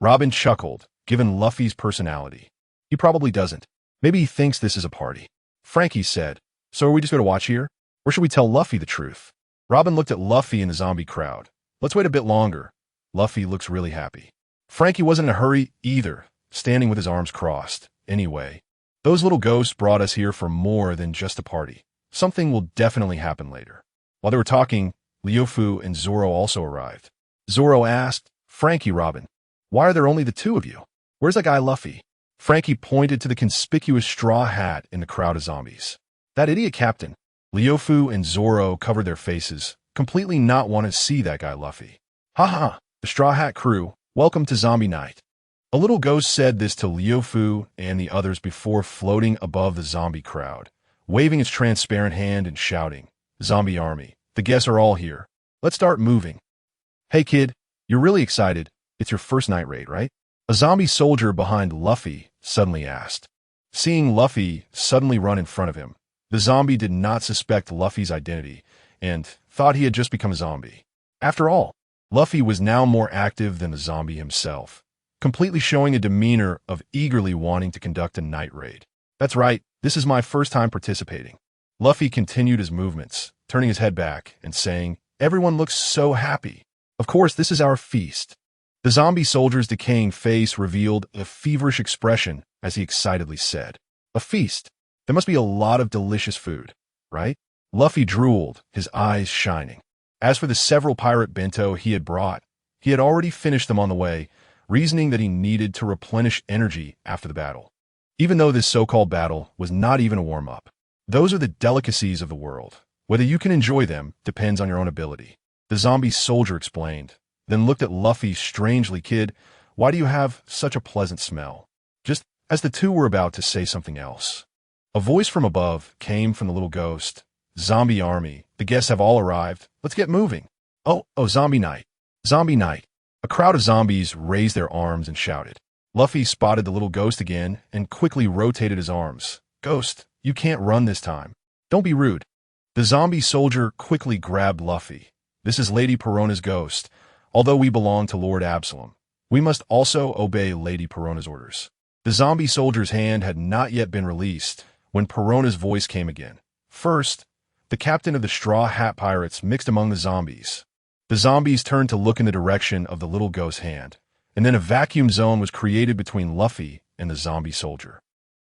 [SPEAKER 1] Robin chuckled, given Luffy's personality. He probably doesn't. Maybe he thinks this is a party. Frankie said, so are we just going to watch here? Or should we tell Luffy the truth? Robin looked at Luffy in the zombie crowd. Let's wait a bit longer. Luffy looks really happy. Frankie wasn't in a hurry either, standing with his arms crossed. Anyway, those little ghosts brought us here for more than just a party. Something will definitely happen later. While they were talking, Luffy and Zoro also arrived. Zoro asked, Frankie, Robin, why are there only the two of you? Where's that guy Luffy? Frankie pointed to the conspicuous straw hat in the crowd of zombies. That idiot captain. Luffy and Zoro covered their faces, completely not wanting to see that guy Luffy. Haha, the Straw Hat crew, welcome to Zombie Night. A little ghost said this to Luffy and the others before floating above the zombie crowd, waving its transparent hand and shouting, Zombie Army, the guests are all here. Let's start moving. Hey kid, you're really excited. It's your first night raid, right? A zombie soldier behind Luffy suddenly asked. Seeing Luffy suddenly run in front of him, the zombie did not suspect Luffy's identity and thought he had just become a zombie. After all, Luffy was now more active than the zombie himself, completely showing a demeanor of eagerly wanting to conduct a night raid. That's right, this is my first time participating. Luffy continued his movements, turning his head back and saying, everyone looks so happy. Of course, this is our feast. The zombie soldier's decaying face revealed a feverish expression as he excitedly said, a feast. There must be a lot of delicious food, right? Luffy drooled, his eyes shining. As for the several pirate bento he had brought, he had already finished them on the way, reasoning that he needed to replenish energy after the battle. Even though this so-called battle was not even a warm-up. Those are the delicacies of the world. Whether you can enjoy them depends on your own ability. The zombie soldier explained, then looked at Luffy strangely. Kid, why do you have such a pleasant smell? Just as the two were about to say something else, a voice from above came from the little ghost. Zombie Army, the guests have all arrived. Let's get moving. Oh, Zombie Night. Zombie Night. A crowd of zombies raised their arms and shouted. Luffy spotted the little ghost again and quickly rotated his arms. Ghost, you can't run this time. Don't be rude. The zombie soldier quickly grabbed Luffy. This is Lady Perona's ghost. Although we belong to Lord Absalom, we must also obey Lady Perona's orders. The zombie soldier's hand had not yet been released when Perona's voice came again. First, the captain of the Straw Hat Pirates mixed among the zombies. The zombies turned to look in the direction of the little ghost's hand, and then a vacuum zone was created between Luffy and the zombie soldier.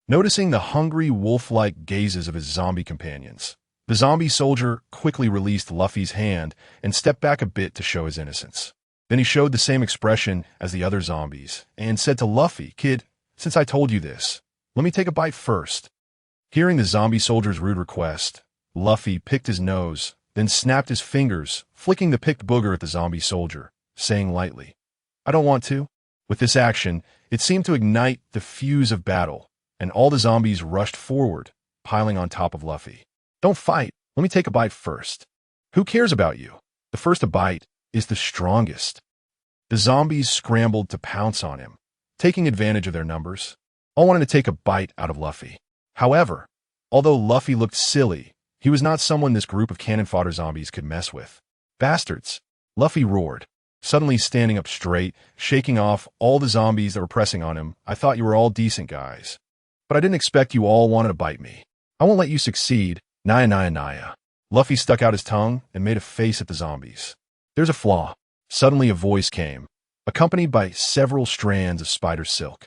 [SPEAKER 1] Noticing the hungry, wolf-like gazes of his zombie companions, the zombie soldier quickly released Luffy's hand and stepped back a bit to show his innocence. Then he showed the same expression as the other zombies and said to Luffy, Kid, since I told you this, let me take a bite first. Hearing the zombie soldier's rude request, Luffy picked his nose, then snapped his fingers, flicking the picked booger at the zombie soldier, saying lightly, I don't want to. With this action, it seemed to ignite the fuse of battle, and all the zombies rushed forward, piling on top of Luffy. Don't fight. Let me take a bite first. Who cares about you? The first to bite is the strongest. The zombies scrambled to pounce on him, taking advantage of their numbers, all wanting to take a bite out of Luffy. However, although Luffy looked silly, he was not someone this group of cannon fodder zombies could mess with. Bastards! Luffy roared. suddenly standing up straight, shaking off all the zombies that were pressing on him. I thought you were all decent guys. But I didn't expect you all wanted to bite me. I won't let you succeed. Naya Naya Naya. Luffy stuck out his tongue and made a face at the zombies. There's a flaw. Suddenly a voice came, accompanied by several strands of spider silk.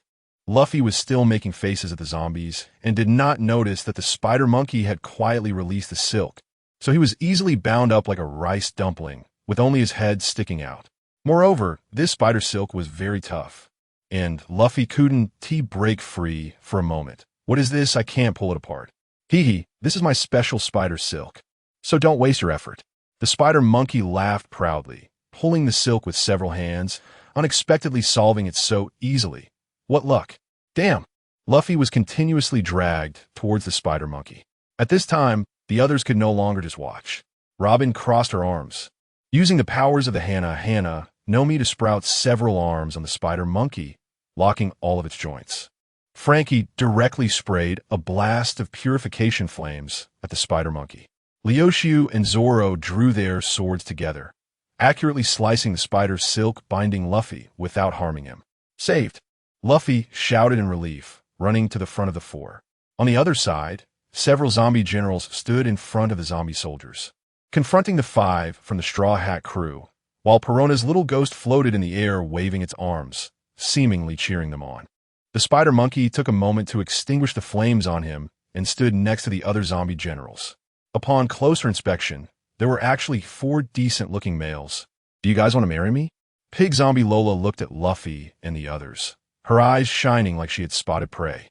[SPEAKER 1] Luffy was still making faces at the zombies and did not notice that the spider monkey had quietly released the silk, so he was easily bound up like a rice dumpling, with only his head sticking out. Moreover, this spider silk was very tough, and Luffy couldn't break free for a moment. What is this? I can't pull it apart. He, this is my special spider silk. So don't waste your effort. The spider monkey laughed proudly, pulling the silk with several hands, unexpectedly solving it so easily. What luck. Damn. Luffy was continuously dragged towards the spider monkey. At this time, the others could no longer just watch. Robin crossed her arms, using the powers of the Hana Nami to sprout several arms on the spider monkey, locking all of its joints. Frankie directly sprayed a blast of purification flames at the spider monkey. Leoshu and Zoro drew their swords together, accurately slicing the spider's silk, binding Luffy without harming him. Saved! Luffy shouted in relief, running to the front of the four. On the other side, several zombie generals stood in front of the zombie soldiers, confronting the five from the Straw Hat crew, while Perona's little ghost floated in the air waving its arms, seemingly cheering them on. The spider monkey took a moment to extinguish the flames on him and stood next to the other zombie generals. Upon closer inspection, there were actually 4 decent-looking males. Do you guys want to marry me? Pig zombie Lola looked at Luffy and the others, her eyes shining like she had spotted prey.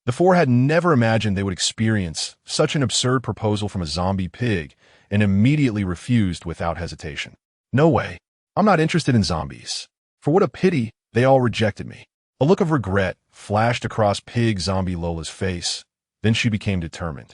[SPEAKER 1] The 4 had never imagined they would experience such an absurd proposal from a zombie pig and immediately refused without hesitation. No way. I'm not interested in zombies. For what a pity, they all rejected me. A look of regret flashed across pig zombie Lola's face. Then she became determined.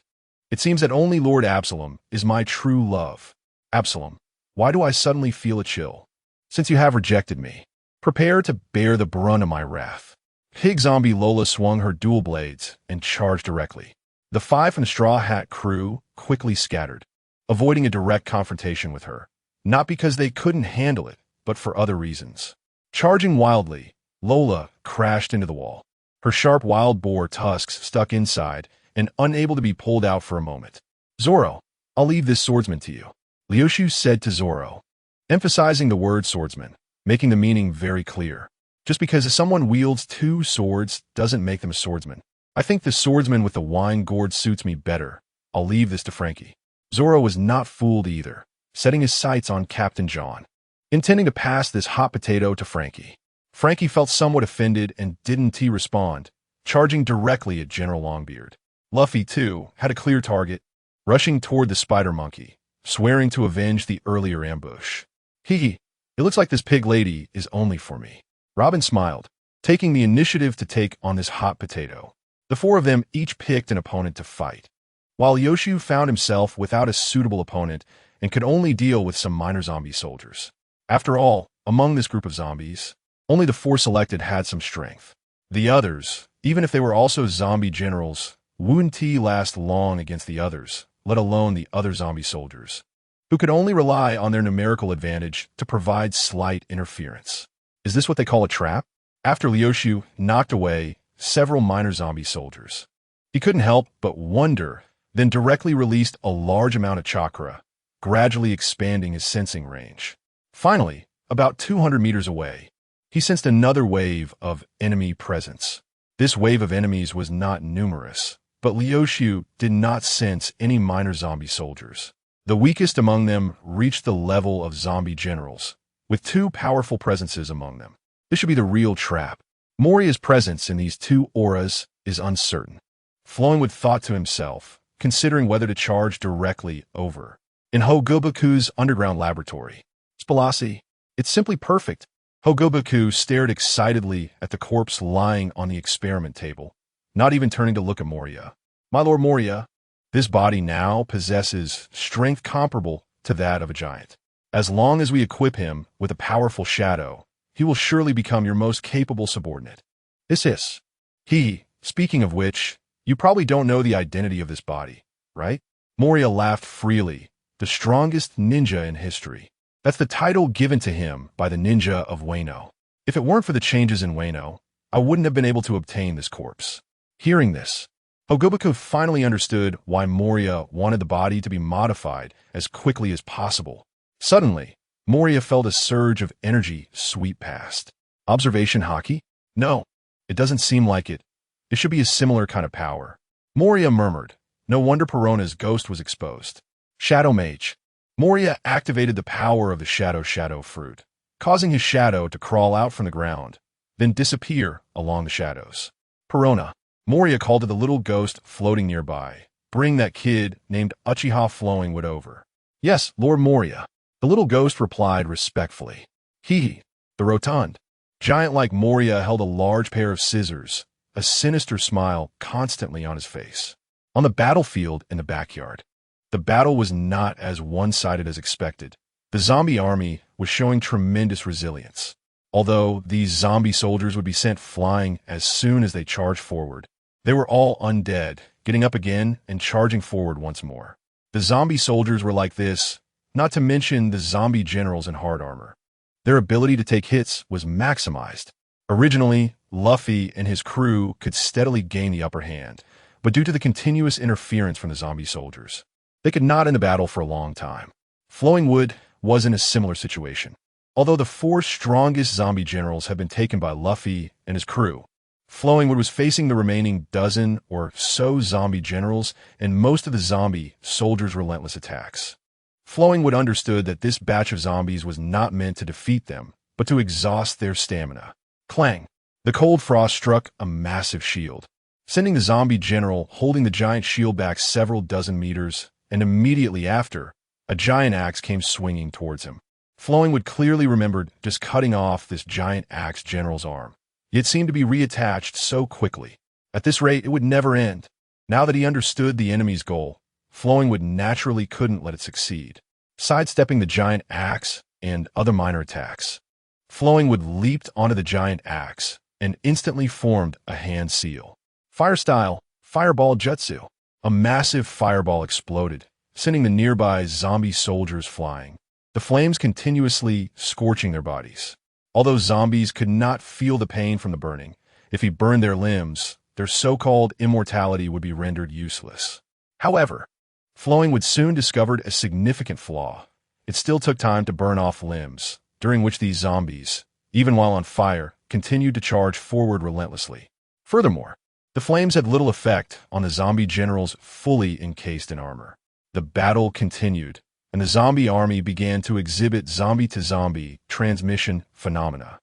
[SPEAKER 1] It seems that only Lord Absalom is my true love. Absalom, why do I suddenly feel a chill? Since you have rejected me, prepare to bear the brunt of my wrath. Pig zombie Lola swung her dual blades and charged directly. The 5 from the Straw Hat crew quickly scattered, avoiding a direct confrontation with her, not because they couldn't handle it, but for other reasons. Charging wildly, Lola crashed into the wall, her sharp wild boar tusks stuck inside and unable to be pulled out for a moment. Zoro, I'll leave this swordsman to you, Leoshu said to Zoro, emphasizing the word swordsman, making the meaning very clear. Just because someone wields 2 swords doesn't make them a swordsman. I think the swordsman with the wine gourd suits me better. I'll leave this to Frankie. Zoro was not fooled either, setting his sights on Captain John, intending to pass this hot potato to Frankie. Frankie felt somewhat offended and didn't respond, charging directly at General Longbeard. Luffy, too, had a clear target, rushing toward the spider monkey, swearing to avenge the earlier ambush. It looks like this pig lady is only for me. Robin smiled, taking the initiative to take on this hot potato. The 4 of them each picked an opponent to fight, while Yoshu found himself without a suitable opponent and could only deal with some minor zombie soldiers. After all, among this group of zombies, only the 4 selected had some strength. The others, even if they were also zombie generals, wouldn't last long against the others, let alone the other zombie soldiers, who could only rely on their numerical advantage to provide slight interference. Is this what they call a trap? After Leoshu knocked away several minor zombie soldiers, he couldn't help but wonder, then directly released a large amount of chakra, gradually expanding his sensing range. Finally, about 200 meters away, he sensed another wave of enemy presence. This wave of enemies was not numerous, but Leoshu did not sense any minor zombie soldiers. The weakest among them reached the level of zombie generals, with 2 powerful presences among them. This should be the real trap. Moria's presence in these 2 auras is uncertain. Flowing with thought to himself, considering whether to charge directly over. In Hogobaku's underground laboratory. Spalasi, it's simply perfect. Hogobaku stared excitedly at the corpse lying on the experiment table, not even turning to look at Moria. My lord Moria, this body now possesses strength comparable to that of a giant. As long as we equip him with a powerful shadow, he will surely become your most capable subordinate. Speaking of which, you probably don't know the identity of this body, right? Moria laughed freely, the strongest ninja in history. That's the title given to him by the ninja of Wano. If it weren't for the changes in Wano, I wouldn't have been able to obtain this corpse. Hearing this, Hogobaku finally understood why Moria wanted the body to be modified as quickly as possible. Suddenly, Moria felt a surge of energy sweep past. Observation haki? No, it doesn't seem like it. It should be a similar kind of power. Moria murmured. No wonder Perona's ghost was exposed. Shadow Mage. Moria activated the power of the shadow fruit, causing his shadow to crawl out from the ground, then disappear along the shadows. Perona. Moria called to the little ghost floating nearby. Bring that kid named Uchiha Flowingwood over. Yes, Lord Moria. The little ghost replied respectfully. He, the rotund giant like Moria, held a large pair of scissors, a sinister smile constantly on his face. On the battlefield in the backyard, the battle was not as one-sided as expected. The zombie army was showing tremendous resilience. Although these zombie soldiers would be sent flying as soon as they charged forward, they were all undead, getting up again and charging forward once more. The zombie soldiers were like this, not to mention the zombie generals in hard armor. Their ability to take hits was maximized. Originally, Luffy and his crew could steadily gain the upper hand, but due to the continuous interference from the zombie soldiers, they could not end the battle for a long time. Flowingwood was in a similar situation. Although the 4 strongest zombie generals had been taken by Luffy and his crew, Flowingwood was facing the remaining dozen or so zombie generals and most of the zombie soldiers' relentless attacks. Flowingwood understood that this batch of zombies was not meant to defeat them, but to exhaust their stamina. Clang! The cold frost struck a massive shield, sending the zombie general holding the giant shield back several dozen meters, and immediately after, a giant axe came swinging towards him. Flowingwood clearly remembered just cutting off this giant axe general's arm. It seemed to be reattached so quickly. At this rate, it would never end. Now that he understood the enemy's goal, Flowingwood naturally couldn't let it succeed. Sidestepping the giant axe and other minor attacks, Flowingwood leaped onto the giant axe and instantly formed a hand seal. Fire-style, fireball jutsu. A massive fireball exploded, sending the nearby zombie soldiers flying, the flames continuously scorching their bodies. Although zombies could not feel the pain from the burning, if he burned their limbs, their so-called immortality would be rendered useless. However, Flowingwood soon discovered a significant flaw. It still took time to burn off limbs, during which these zombies, even while on fire, continued to charge forward relentlessly. Furthermore, the flames had little effect on the zombie generals fully encased in armor. The battle continued, and the zombie army began to exhibit zombie-to-zombie transmission phenomena,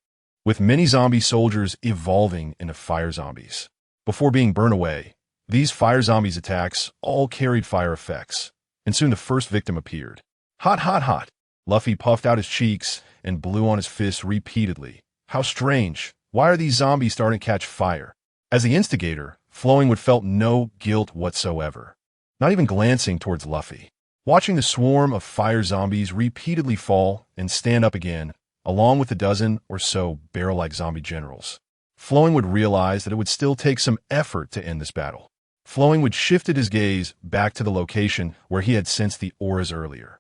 [SPEAKER 1] with many zombie soldiers evolving into fire zombies. Before being burned away, these fire zombies' attacks all carried fire effects, and soon the first victim appeared. Hot, hot, hot! Luffy puffed out his cheeks and blew on his fists repeatedly. How strange! Why are these zombies starting to catch fire? As the instigator, Flowingwood felt no guilt whatsoever, not even glancing towards Luffy. Watching the swarm of fire zombies repeatedly fall and stand up again, along with the dozen or so barrel-like zombie generals, Flowingwood realized that it would still take some effort to end this battle. Flowingwood shifted his gaze back to the location where he had sensed the auras earlier.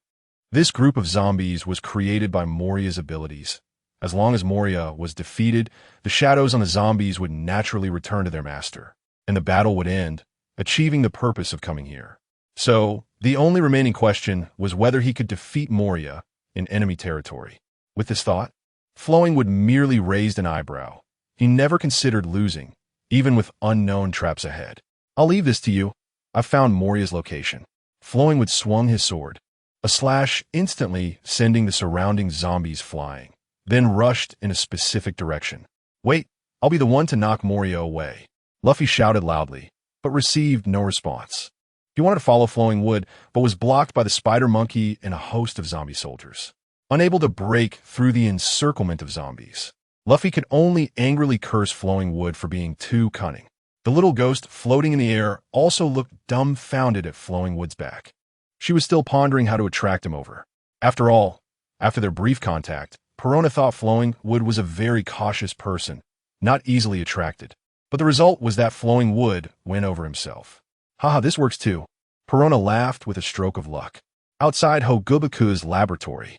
[SPEAKER 1] This group of zombies was created by Moria's abilities. As long as Moria was defeated, the shadows on the zombies would naturally return to their master, and the battle would end, achieving the purpose of coming here. So, the only remaining question was whether he could defeat Moria in enemy territory. With this thought, Flowingwood merely raised an eyebrow. He never considered losing, even with unknown traps ahead. I'll leave this to you. I've found Moria's location. Flowingwood swung his sword, a slash instantly sending the surrounding zombies flying, then rushed in a specific direction. Wait, I'll be the one to knock Moria away. Luffy shouted loudly, but received no response. He wanted to follow Flowingwood, but was blocked by the spider monkey and a host of zombie soldiers. Unable to break through the encirclement of zombies, Luffy could only angrily curse Flowingwood for being too cunning. The little ghost floating in the air also looked dumbfounded at Flowingwood's back. She was still pondering how to attract him over. After all, after their brief contact, Perona thought Flowingwood was a very cautious person, not easily attracted. But the result was that Flowingwood went over himself. Haha, this works too. Perona laughed with a stroke of luck. Outside Hogobaku's laboratory,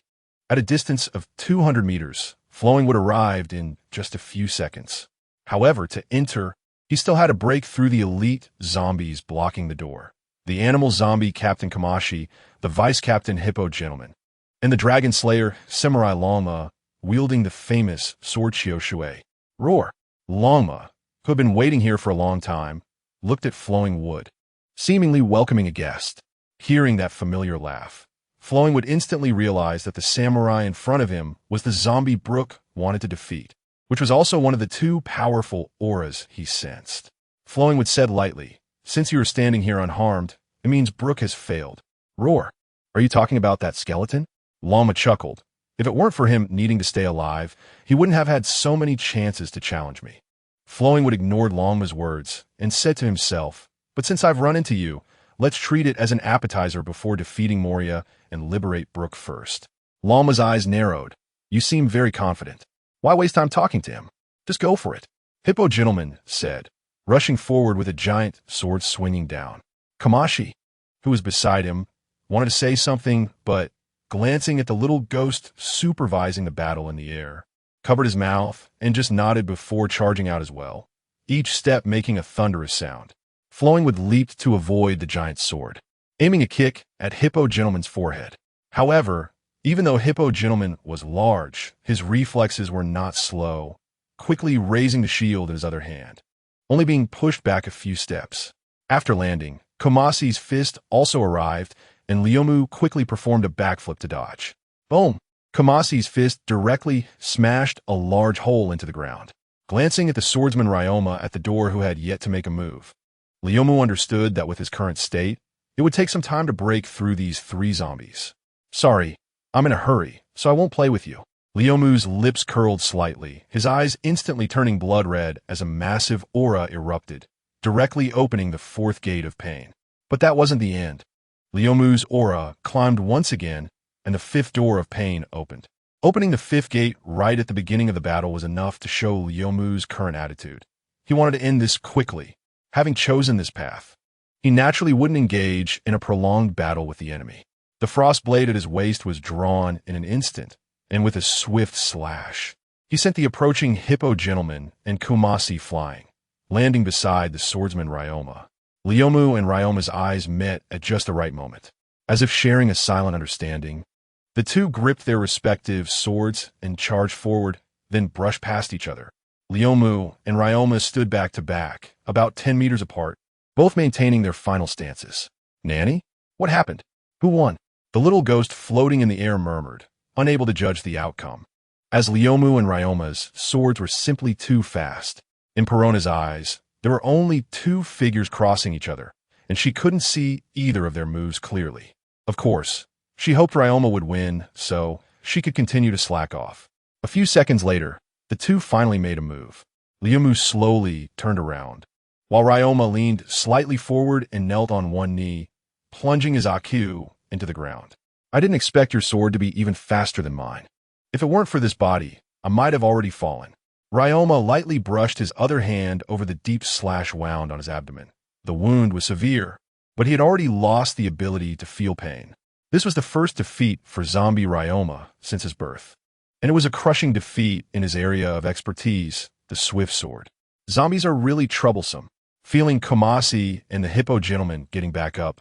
[SPEAKER 1] At a distance of 200 meters, Flowing would arrived in just a few seconds. However, to enter, he still had to break through the elite zombies blocking the door. The animal zombie Captain Kamashi, the vice captain Hippo Gentleman, and the dragon slayer Samurai Longma, wielding the famous sword Shui. Roar! Longma, who had been waiting here for a long time, looked at Flowing Wood, seemingly welcoming a guest. Hearing that familiar laugh, Flowing would instantly realize that the samurai in front of him was the zombie Brooke wanted to defeat, which was also one of the two powerful auras he sensed. Flowing would said lightly, "Since you are standing here unharmed, it means Brooke has failed." Roar! Are you talking about that skeleton? Longma chuckled. If it weren't for him needing to stay alive, he wouldn't have had so many chances to challenge me. Flowing would ignored Longma's words and said to himself, "But since I've run into you, let's treat it as an appetizer before defeating Moria and liberate Brooke first." Longma's eyes narrowed. "You seem very confident. Why waste time talking to him? Just go for it," Hippo Gentleman said, rushing forward with a giant sword swinging down. Kamashi, who was beside him, wanted to say something, but, glancing at the little ghost supervising the battle in the air, covered his mouth and just nodded before charging out as well, each step making a thunderous sound. Flowing would leap to avoid the giant sword, aiming a kick at Hippo Gentleman's forehead. However, even though Hippo Gentleman was large, his reflexes were not slow, quickly raising the shield in his other hand, only being pushed back a few steps. After landing, Kamasi's fist also arrived, and Lyomu quickly performed a backflip to dodge. Boom! Kamasi's fist directly smashed a large hole into the ground. Glancing at the swordsman Ryoma at the door who had yet to make a move, Lyomu understood that with his current state, it would take some time to break through these three zombies. "Sorry, I'm in a hurry, so I won't play with you." Lyomu's lips curled slightly, his eyes instantly turning blood red as a massive aura erupted, directly opening the fourth gate of pain. But that wasn't the end. Lyomu's aura climbed once again, and the fifth door of pain opened. Opening the fifth gate right at the beginning of the battle was enough to show Lyomu's current attitude. He wanted to end this quickly. Having chosen this path, he naturally wouldn't engage in a prolonged battle with the enemy. The frost blade at his waist was drawn in an instant, and with a swift slash, he sent the approaching Hippo Gentleman and Kumasi flying, landing beside the swordsman Ryoma. Lyomu and Ryoma's eyes met at just the right moment. As if sharing a silent understanding, the two gripped their respective swords and charged forward, then brushed past each other. Lyomu and Ryoma stood back to back, about 10 meters apart, both maintaining their final stances. "Nani? What happened? Who won?" The little ghost floating in the air murmured, unable to judge the outcome, as Lyomu and Ryoma's swords were simply too fast. In Perona's eyes, there were only two figures crossing each other, and she couldn't see either of their moves clearly. Of course, she hoped Ryoma would win, so she could continue to slack off. A few seconds later, the two finally made a move. Lyomu slowly turned around, while Ryoma leaned slightly forward and knelt on one knee, plunging his Aku into the ground. "I didn't expect your sword to be even faster than mine. If it weren't for this body, I might have already fallen." Ryoma lightly brushed his other hand over the deep slash wound on his abdomen. The wound was severe, but he had already lost the ability to feel pain. This was the first defeat for zombie Ryoma since his birth, and it was a crushing defeat in his area of expertise, the swift sword. Zombies are really troublesome. Feeling Kamasi and the Hippo Gentleman getting back up,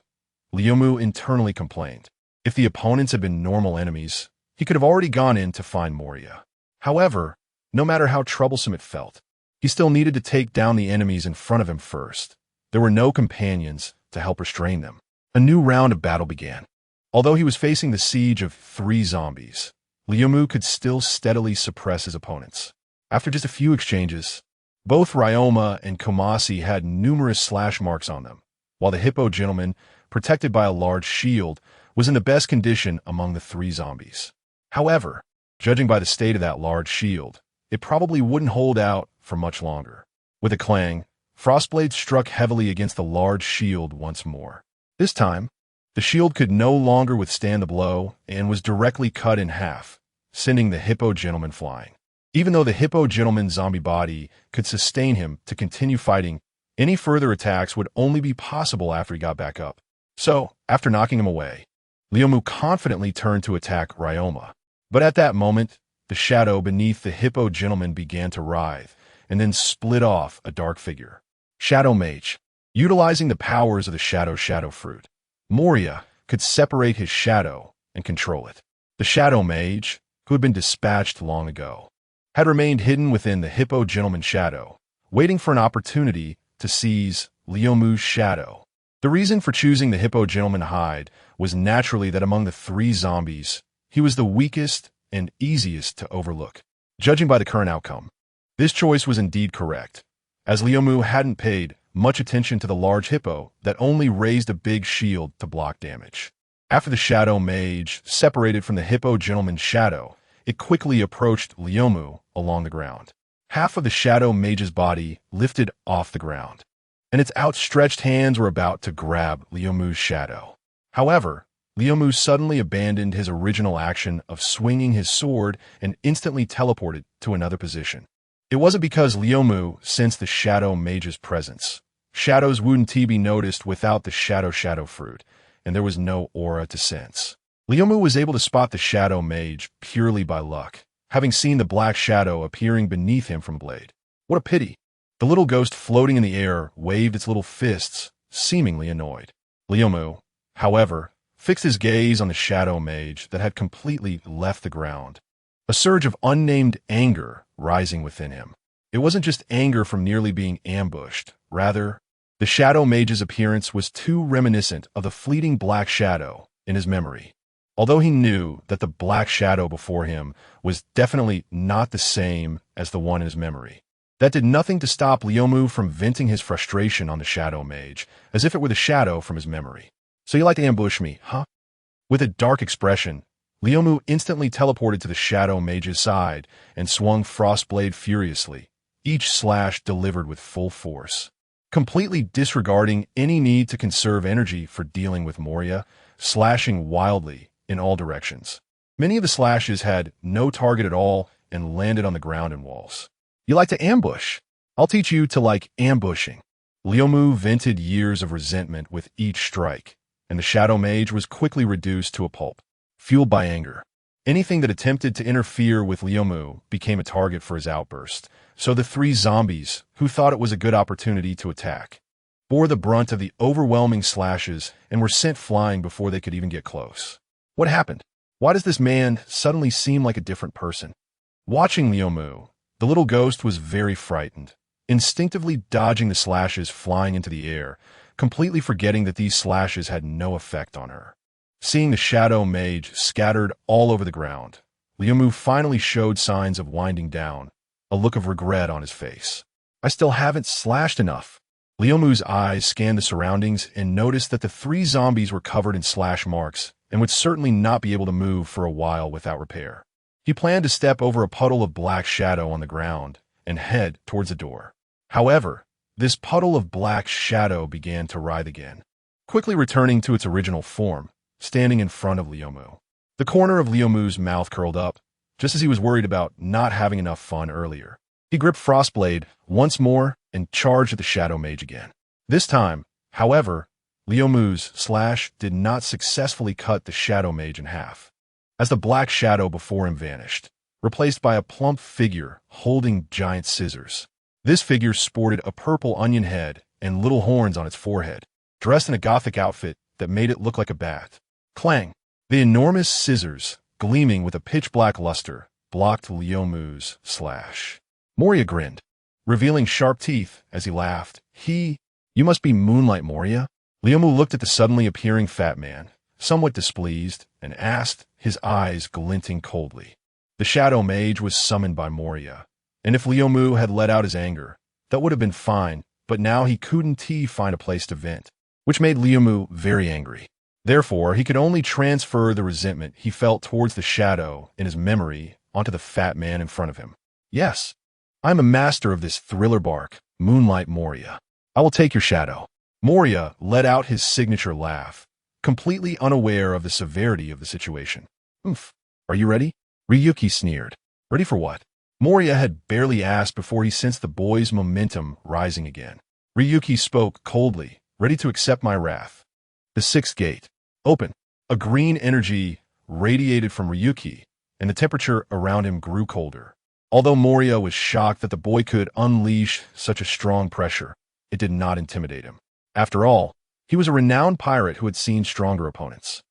[SPEAKER 1] Lyomu internally complained. If the opponents had been normal enemies, he could have already gone in to find Moria. However, no matter how troublesome it felt, he still needed to take down the enemies in front of him first. There were no companions to help restrain them. A new round of battle began. Although he was facing the siege of three zombies, Lyomu could still steadily suppress his opponents. After just a few exchanges, both Ryoma and Kamasi had numerous slash marks on them, while the Hippo Gentleman, protected by a large shield, was in the best condition among the three zombies. However, judging by the state of that large shield, it probably wouldn't hold out for much longer. With a clang, Frostblade struck heavily against the large shield once more. This time, the shield could no longer withstand the blow and was directly cut in half, sending the Hippo Gentleman flying. Even though the Hippo Gentleman's zombie body could sustain him to continue fighting, any further attacks would only be possible after he got back up. So, after knocking him away, Lyomu confidently turned to attack Ryoma. But at that moment, the shadow beneath the hippo gentleman began to writhe, and then split off a dark figure. Shadow Mage. Utilizing the powers of the shadow fruit, Moria could separate his shadow and control it. The Shadow Mage, who had been dispatched long ago, had remained hidden within the hippo gentleman's shadow, waiting for an opportunity to seize Leomu's shadow. The reason for choosing the hippo gentleman hide was naturally that among the three zombies, he was the weakest and easiest to overlook. Judging by the current outcome, this choice was indeed correct, as Leomu hadn't paid much attention to the large hippo that only raised a big shield to block damage. After the Shadow Mage separated from the hippo gentleman's shadow, it quickly approached Leomu along the ground. Half of the Shadow Mage's body lifted off the ground, and its outstretched hands were about to grab Leomu's shadow. However, Leomu suddenly abandoned his original action of swinging his sword and instantly teleported to another position. It wasn't because Leomu sensed the Shadow Mage's presence. Shadows wouldn't be noticed without the shadow fruit, and there was no aura to sense. Leomu was able to spot the Shadow Mage purely by luck, having seen the black shadow appearing beneath him from Blade. What a pity. The little ghost floating in the air waved its little fists, seemingly annoyed. Leomu, however, fixed his gaze on the Shadow Mage that had completely left the ground, a surge of unnamed anger rising within him. It wasn't just anger from nearly being ambushed. Rather, the Shadow Mage's appearance was too reminiscent of the fleeting black shadow in his memory. Although he knew that the black shadow before him was definitely not the same as the one in his memory, that did nothing to stop Leomu from venting his frustration on the Shadow Mage, as if it were the shadow from his memory. So you like to ambush me, huh? With a dark expression, Leomu instantly teleported to the Shadow Mage's side and swung Frostblade furiously, each slash delivered with full force. Completely disregarding any need to conserve energy for dealing with Moria, slashing wildly in all directions. Many of the slashes had no target at all and landed on the ground and walls. You like to ambush? I'll teach you to like ambushing. Leomu vented years of resentment with each strike, and the Shadow Mage was quickly reduced to a pulp. Fueled by anger, anything that attempted to interfere with Leomu became a target for his outburst, so the three zombies, who thought it was a good opportunity to attack, bore the brunt of the overwhelming slashes and were sent flying before they could even get close. What happened? Why does this man suddenly seem like a different person? Watching Leomu, the little ghost was very frightened, instinctively dodging the slashes flying into the air, completely forgetting that these slashes had no effect on her. Seeing the Shadow Mage scattered all over the ground, Leomu finally showed signs of winding down, a look of regret on his face. I still haven't slashed enough. Leomu's eyes scanned the surroundings and noticed that the three zombies were covered in slash marks and would certainly not be able to move for a while without repair. He planned to step over a puddle of black shadow on the ground and head towards the door. However, this puddle of black shadow began to writhe again, quickly returning to its original form, standing in front of Leomu. The corner of Leomu's mouth curled up, just as he was worried about not having enough fun earlier. He gripped Frostblade once more and charged at the Shadow Mage again. This time, however, Leomu's slash did not successfully cut the Shadow Mage in half, as the black shadow before him vanished, replaced by a plump figure holding giant scissors. This figure sported a purple onion head and little horns on its forehead, dressed in a gothic outfit that made it look like a bat. Clang! The enormous scissors, gleaming with a pitch-black luster, blocked Leomu's slash. Moria grinned, revealing sharp teeth as he laughed. You must be Moonlight Moria? Leomu looked at the suddenly appearing fat man, somewhat displeased, and asked, his eyes glinting coldly. The Shadow Mage was summoned by Moria, and if Leomu had let out his anger, that would have been fine, but now he couldn't find a place to vent, which made Leomu very angry. Therefore, he could only transfer the resentment he felt towards the shadow in his memory onto the fat man in front of him. Yes, I'm a master of this thriller bark, Moonlight Moria. I will take your shadow. Moria let out his signature laugh, completely unaware of the severity of the situation. Oomph. Are you ready? Ryuki sneered. Ready for what? Moria had barely asked before he sensed the boy's momentum rising again. Ryuki spoke coldly, ready to accept my wrath. The sixth gate. Open. A green energy radiated from Ryuki, and the temperature around him grew colder. Although Moria was shocked that the boy could unleash such a strong pressure, it did not intimidate him. After all, he was a renowned pirate who had seen stronger opponents.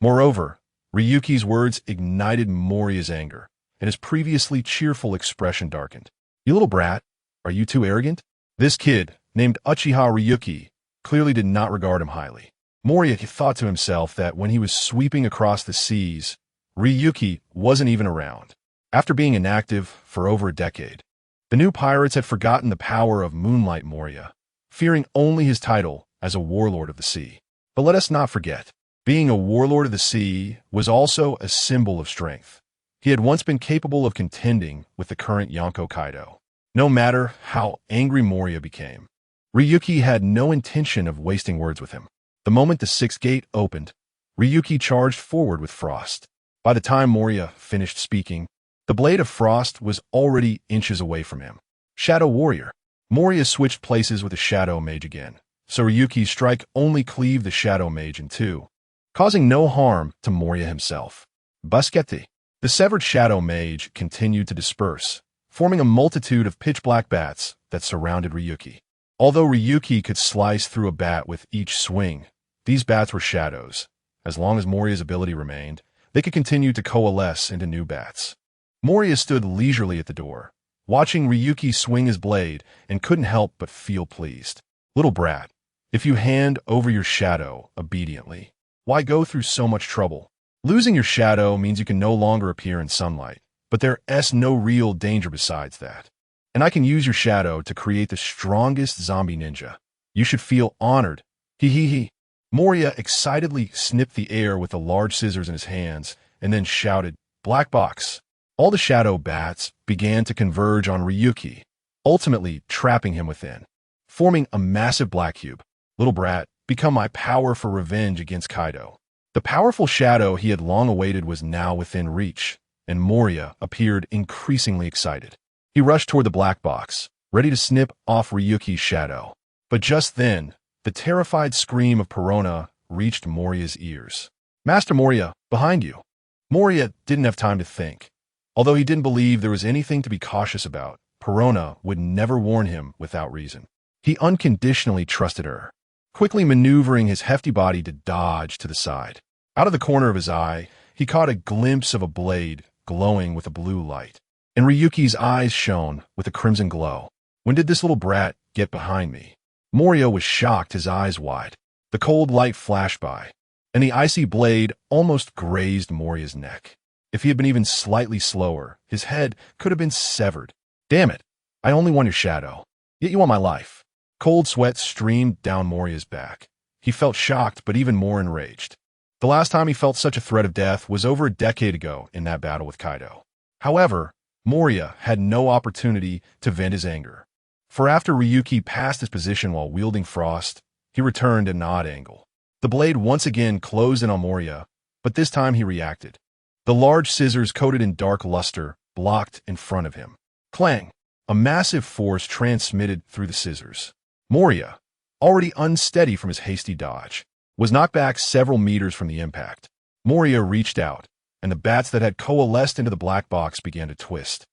[SPEAKER 1] Moreover, Ryuki's words ignited Moria's anger, and his previously cheerful expression darkened. "You little brat, are you too arrogant?" This kid, named Uchiha Ryuki, clearly did not regard him highly. Moria thought to himself that when he was sweeping across the seas, Ryuki wasn't even around. After being inactive for over a decade, the new pirates had forgotten the power of Moonlight Moria, fearing only his title as a warlord of the sea. But let us not forget, being a warlord of the sea was also a symbol of strength. He had once been capable of contending with the current Yonko Kaido. No matter how angry Moria became, Ryuki had no intention of wasting words with him. The moment the sixth gate opened, Ryuki charged forward with Frost. By the time Moria finished speaking, the blade of Frost was already inches away from him. Shadow Warrior. Moria switched places with the Shadow Mage again, so Ryuki's strike only cleaved the Shadow Mage in two, causing no harm to Moria himself. Basquete. The severed Shadow Mage continued to disperse, forming a multitude of pitch-black bats that surrounded Ryuki. Although Ryuki could slice through a bat with each swing, these bats were shadows. As long as Moria's ability remained, they could continue to coalesce into new bats. Moria stood leisurely at the door, watching Ryuki swing his blade, and couldn't help but feel pleased. "Little brat, if you hand over your shadow obediently, why go through so much trouble? Losing your shadow means you can no longer appear in sunlight, but there's no real danger besides that. And I can use your shadow to create the strongest zombie ninja. You should feel honored. He. Moria excitedly snipped the air with the large scissors in his hands and then shouted, "Black box." All the shadow bats began to converge on Ryuki, ultimately trapping him within, forming a massive black cube. "Little brat, become my power for revenge against Kaido." The powerful shadow he had long awaited was now within reach, and Moria appeared increasingly excited. He rushed toward the black box, ready to snip off Ryuki's shadow. But just then, the terrified scream of Perona reached Moria's ears. "Master Moria, behind you." Moria didn't have time to think. Although he didn't believe there was anything to be cautious about, Perona would never warn him without reason. He unconditionally trusted her, quickly maneuvering his hefty body to dodge to the side. Out of the corner of his eye, he caught a glimpse of a blade glowing with a blue light, and Ryuki's eyes shone with a crimson glow. "When did this little brat get behind me?" Moria was shocked, his eyes wide. The cold light flashed by, and the icy blade almost grazed Moria's neck. If he had been even slightly slower, his head could have been severed. "Damn it, I only want your shadow, yet you want my life." Cold sweat streamed down Moria's back. He felt shocked, but even more enraged. The last time he felt such a threat of death was over a decade ago in that battle with Kaido. However, Moria had no opportunity to vent his anger. For after Ryuki passed his position while wielding Frost, he returned at an odd angle. The blade once again closed in on Moria, but this time he reacted. The large scissors coated in dark luster blocked in front of him. Clang! A massive force transmitted through the scissors. Moria, already unsteady from his hasty dodge, was knocked back several meters from the impact. Moria reached out, and the bats that had coalesced into the black box began to twist,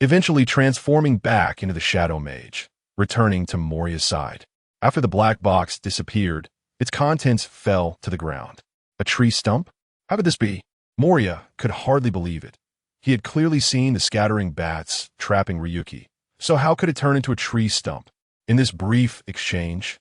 [SPEAKER 1] eventually transforming back into the Shadow Mage, returning to Moria's side. After the black box disappeared, its contents fell to the ground. A tree stump? How could this be? Moria could hardly believe it. He had clearly seen the scattering bats trapping Ryuki, so how could it turn into a tree stump? In this brief exchange,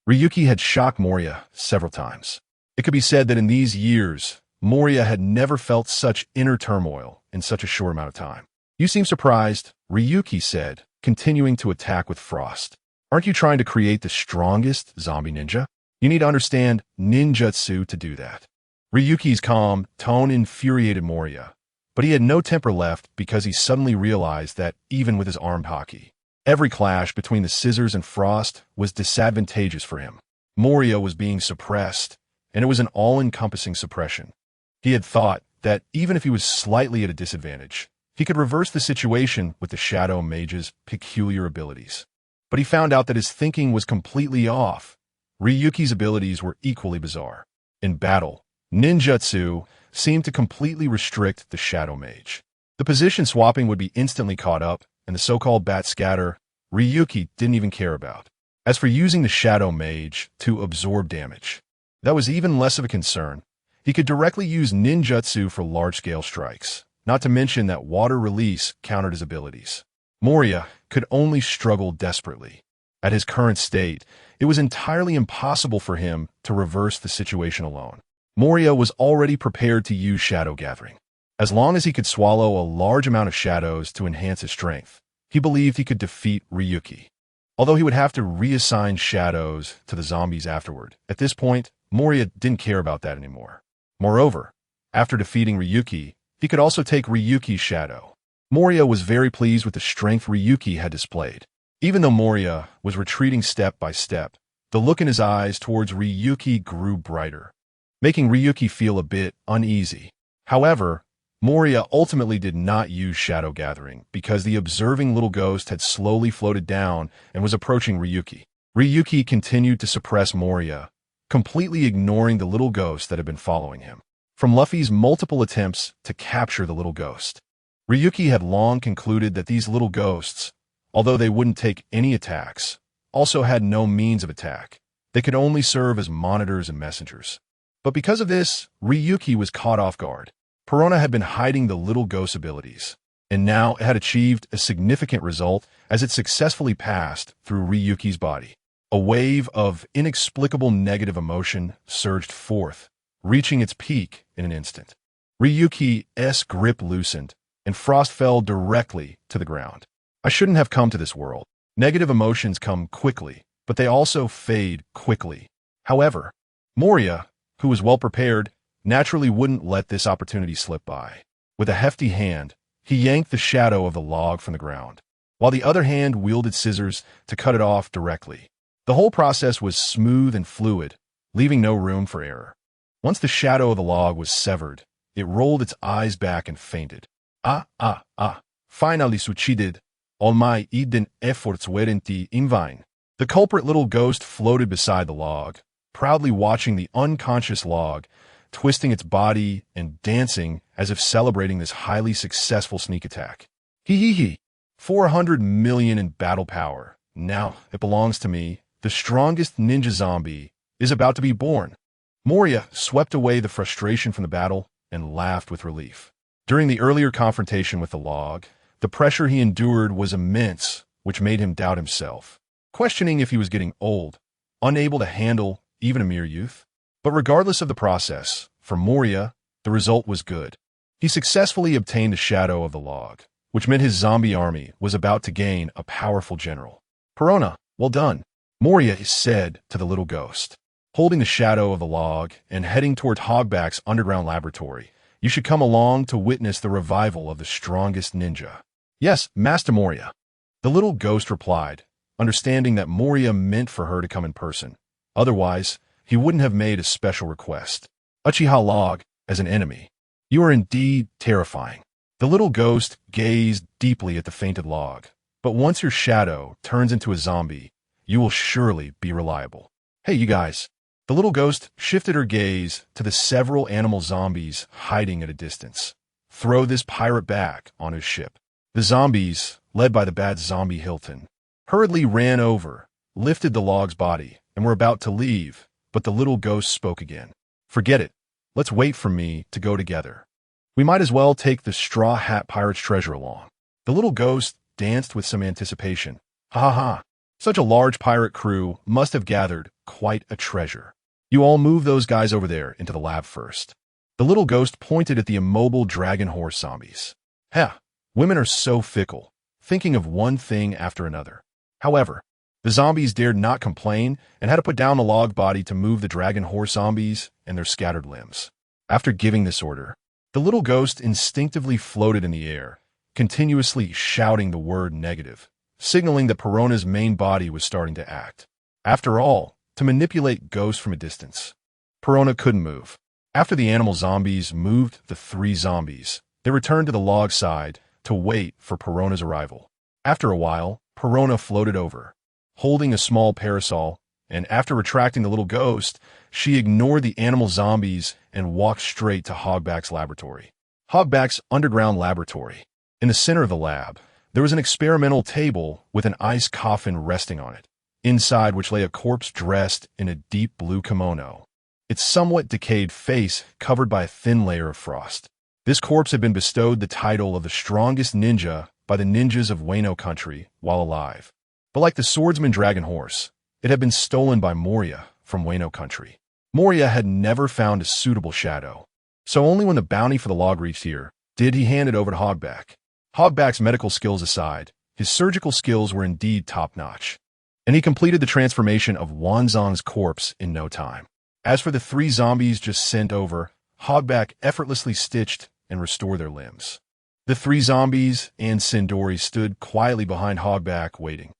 [SPEAKER 1] Ryuki had shocked Moria several times. It could be said that in these years, Moria had never felt such inner turmoil in such a short amount of time. "You seem surprised," Ryuki said, continuing to attack with Frost. "Aren't you trying to create the strongest zombie ninja? You need to understand ninjutsu to do that." Ryuki's calm tone infuriated Moria, but he had no temper left because he suddenly realized that even with his armed haki, every clash between the scissors and Frost was disadvantageous for him. Moria was being suppressed, and it was an all-encompassing suppression. He had thought that even if he was slightly at a disadvantage, he could reverse the situation with the Shadow Mage's peculiar abilities. But he found out that his thinking was completely off. Ryuki's abilities were equally bizarre. In battle, ninjutsu seemed to completely restrict the Shadow Mage. The position swapping would be instantly caught up, and the so-called Bat Scatter, Ryuki didn't even care about. As for using the Shadow Mage to absorb damage, that was even less of a concern. He could directly use ninjutsu for large-scale strikes, not to mention that water release countered his abilities. Moria could only struggle desperately. At his current state, it was entirely impossible for him to reverse the situation alone. Moria was already prepared to use shadow gathering. As long as he could swallow a large amount of shadows to enhance his strength, he believed he could defeat Ryuki. Although he would have to reassign shadows to the zombies afterward, at this point, Moria didn't care about that anymore. Moreover, after defeating Ryuki, he could also take Ryuki's shadow. Moria was very pleased with the strength Ryuki had displayed. Even though Moria was retreating step by step, the look in his eyes towards Ryuki grew brighter, making Ryuki feel a bit uneasy. However, Moria ultimately did not use shadow gathering because the observing little ghost had slowly floated down and was approaching Ryuki. Ryuki continued to suppress Moria, completely ignoring the little ghost that had been following him. From Luffy's multiple attempts to capture the little ghost, Ryuki had long concluded that these little ghosts, although they wouldn't take any attacks, also had no means of attack. They could only serve as monitors and messengers. But because of this, Ryuki was caught off guard. Perona had been hiding the little ghost abilities, and now it had achieved a significant result as it successfully passed through Ryuki's body. A wave of inexplicable negative emotion surged forth, reaching its peak in an instant. Ryuki's grip loosened, and Frost fell directly to the ground. I shouldn't have come to this world. Negative emotions come quickly, but they also fade quickly. However, Moria, who was well prepared, naturally wouldn't let this opportunity slip by. With a hefty hand, he yanked the shadow of the log from the ground, while the other hand wielded scissors to cut it off directly. The whole process was smooth and fluid, leaving no room for error. Once the shadow of the log was severed, it rolled its eyes back and fainted. Finally succeeded. All my hidden efforts weren't in vain. The culprit little ghost floated beside the log, proudly watching the unconscious log, twisting its body and dancing as if celebrating this highly successful sneak attack. He. 400 million in battle power. Now it belongs to me. The strongest ninja zombie is about to be born. Moria swept away the frustration from the battle and laughed with relief. During the earlier confrontation with the log, the pressure he endured was immense, which made him doubt himself, questioning if he was getting old, unable to handle even a mere youth. But regardless of the process, for Moria, the result was good. He successfully obtained the shadow of the log, which meant his zombie army was about to gain a powerful general. Perona, well done, Moria said to the little ghost. Holding the shadow of the log and heading toward Hogback's underground laboratory, you should come along to witness the revival of the strongest ninja. Yes, Master Moria. The little ghost replied, understanding that Moria meant for her to come in person. Otherwise, he wouldn't have made a special request. Uchiha Log, as an enemy. You are indeed terrifying. The little ghost gazed deeply at the fainted log. But once your shadow turns into a zombie, you will surely be reliable. Hey, you guys. The little ghost shifted her gaze to the several animal zombies hiding at a distance. Throw this pirate back on his ship. The zombies, led by the bad zombie Hilton, hurriedly ran over, lifted the log's body, and were about to leave, but the little ghost spoke again. Forget it. Let's wait for me to go together. We might as well take the Straw Hat Pirate's treasure along. The little ghost danced with some anticipation. Ha. Such a large pirate crew must have gathered quite a treasure. You all move those guys over there into the lab first. The little ghost pointed at the immobile dragon horse zombies. Women are so fickle, thinking of one thing after another. However, the zombies dared not complain and had to put down the log body to move the dragon horse zombies and their scattered limbs. After giving this order, the little ghost instinctively floated in the air, continuously shouting the word negative, signaling that Perona's main body was starting to act. After all, to manipulate ghosts from a distance, Perona couldn't move. After the animal zombies moved the three zombies, they returned to the log side to wait for Perona's arrival. After a while, Perona floated over, holding a small parasol and after retracting the little ghost, she ignored the animal zombies and walked straight to Hogback's laboratory. Hogback's underground laboratory. In the center of the lab, there was an experimental table with an ice coffin resting on it, inside which lay a corpse dressed in a deep blue kimono, its somewhat decayed face covered by a thin layer of frost. This corpse had been bestowed the title of the strongest ninja by the ninjas of Wano country while alive. But like the swordsman Dragon Horse, it had been stolen by Moria from Wano country. Moria had never found a suitable shadow, so only when the bounty for the log reached here did he hand it over to Hogback. Hogback's medical skills aside, his surgical skills were indeed top-notch, and he completed the transformation of Wanzong's corpse in no time. As for the 3 zombies just sent over, Hogback effortlessly stitched and restored their limbs. The 3 zombies and Sindori stood quietly behind Hogback, waiting.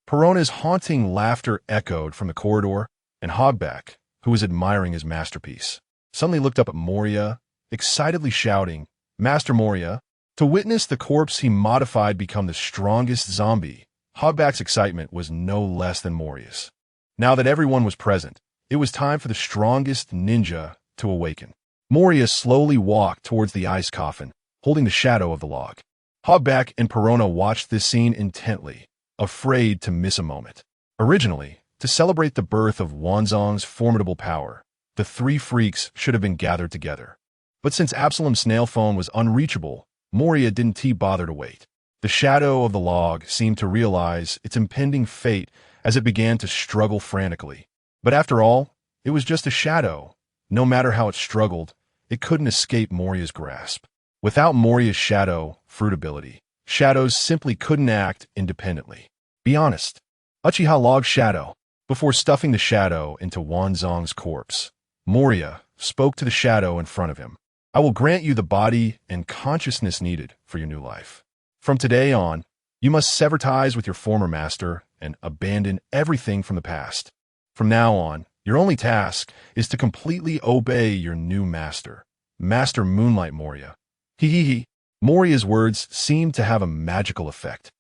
[SPEAKER 1] Perona's haunting laughter echoed from the corridor, and Hogback, who was admiring his masterpiece, suddenly looked up at Moria, excitedly shouting, "Master Moria!" To witness the corpse he modified become the strongest zombie, Hogback's excitement was no less than Moria's. Now that everyone was present, it was time for the strongest ninja to awaken. Moria slowly walked towards the ice coffin, holding the shadow of the log. Hogback and Perona watched this scene intently, afraid to miss a moment. Originally, to celebrate the birth of Wanzong's formidable power, the 3 freaks should have been gathered together. But since Absalom's snail phone was unreachable, Moria didn't bother to wait. The shadow of the log seemed to realize its impending fate as it began to struggle frantically. But after all, it was just a shadow. No matter how it struggled, it couldn't escape Moria's grasp. Without Moria's shadow fruit ability, shadows simply couldn't act independently. Be honest. Uchiha Log Shadow. Before stuffing the shadow into Wanzong's corpse, Moria spoke to the shadow in front of him. "I will grant you the body and consciousness needed for your new life. From today on, you must sever ties with your former master and abandon everything from the past. From now on, your only task is to completely obey your new master, Master Moonlight Moria." He. Moria's words seemed to have a magical effect,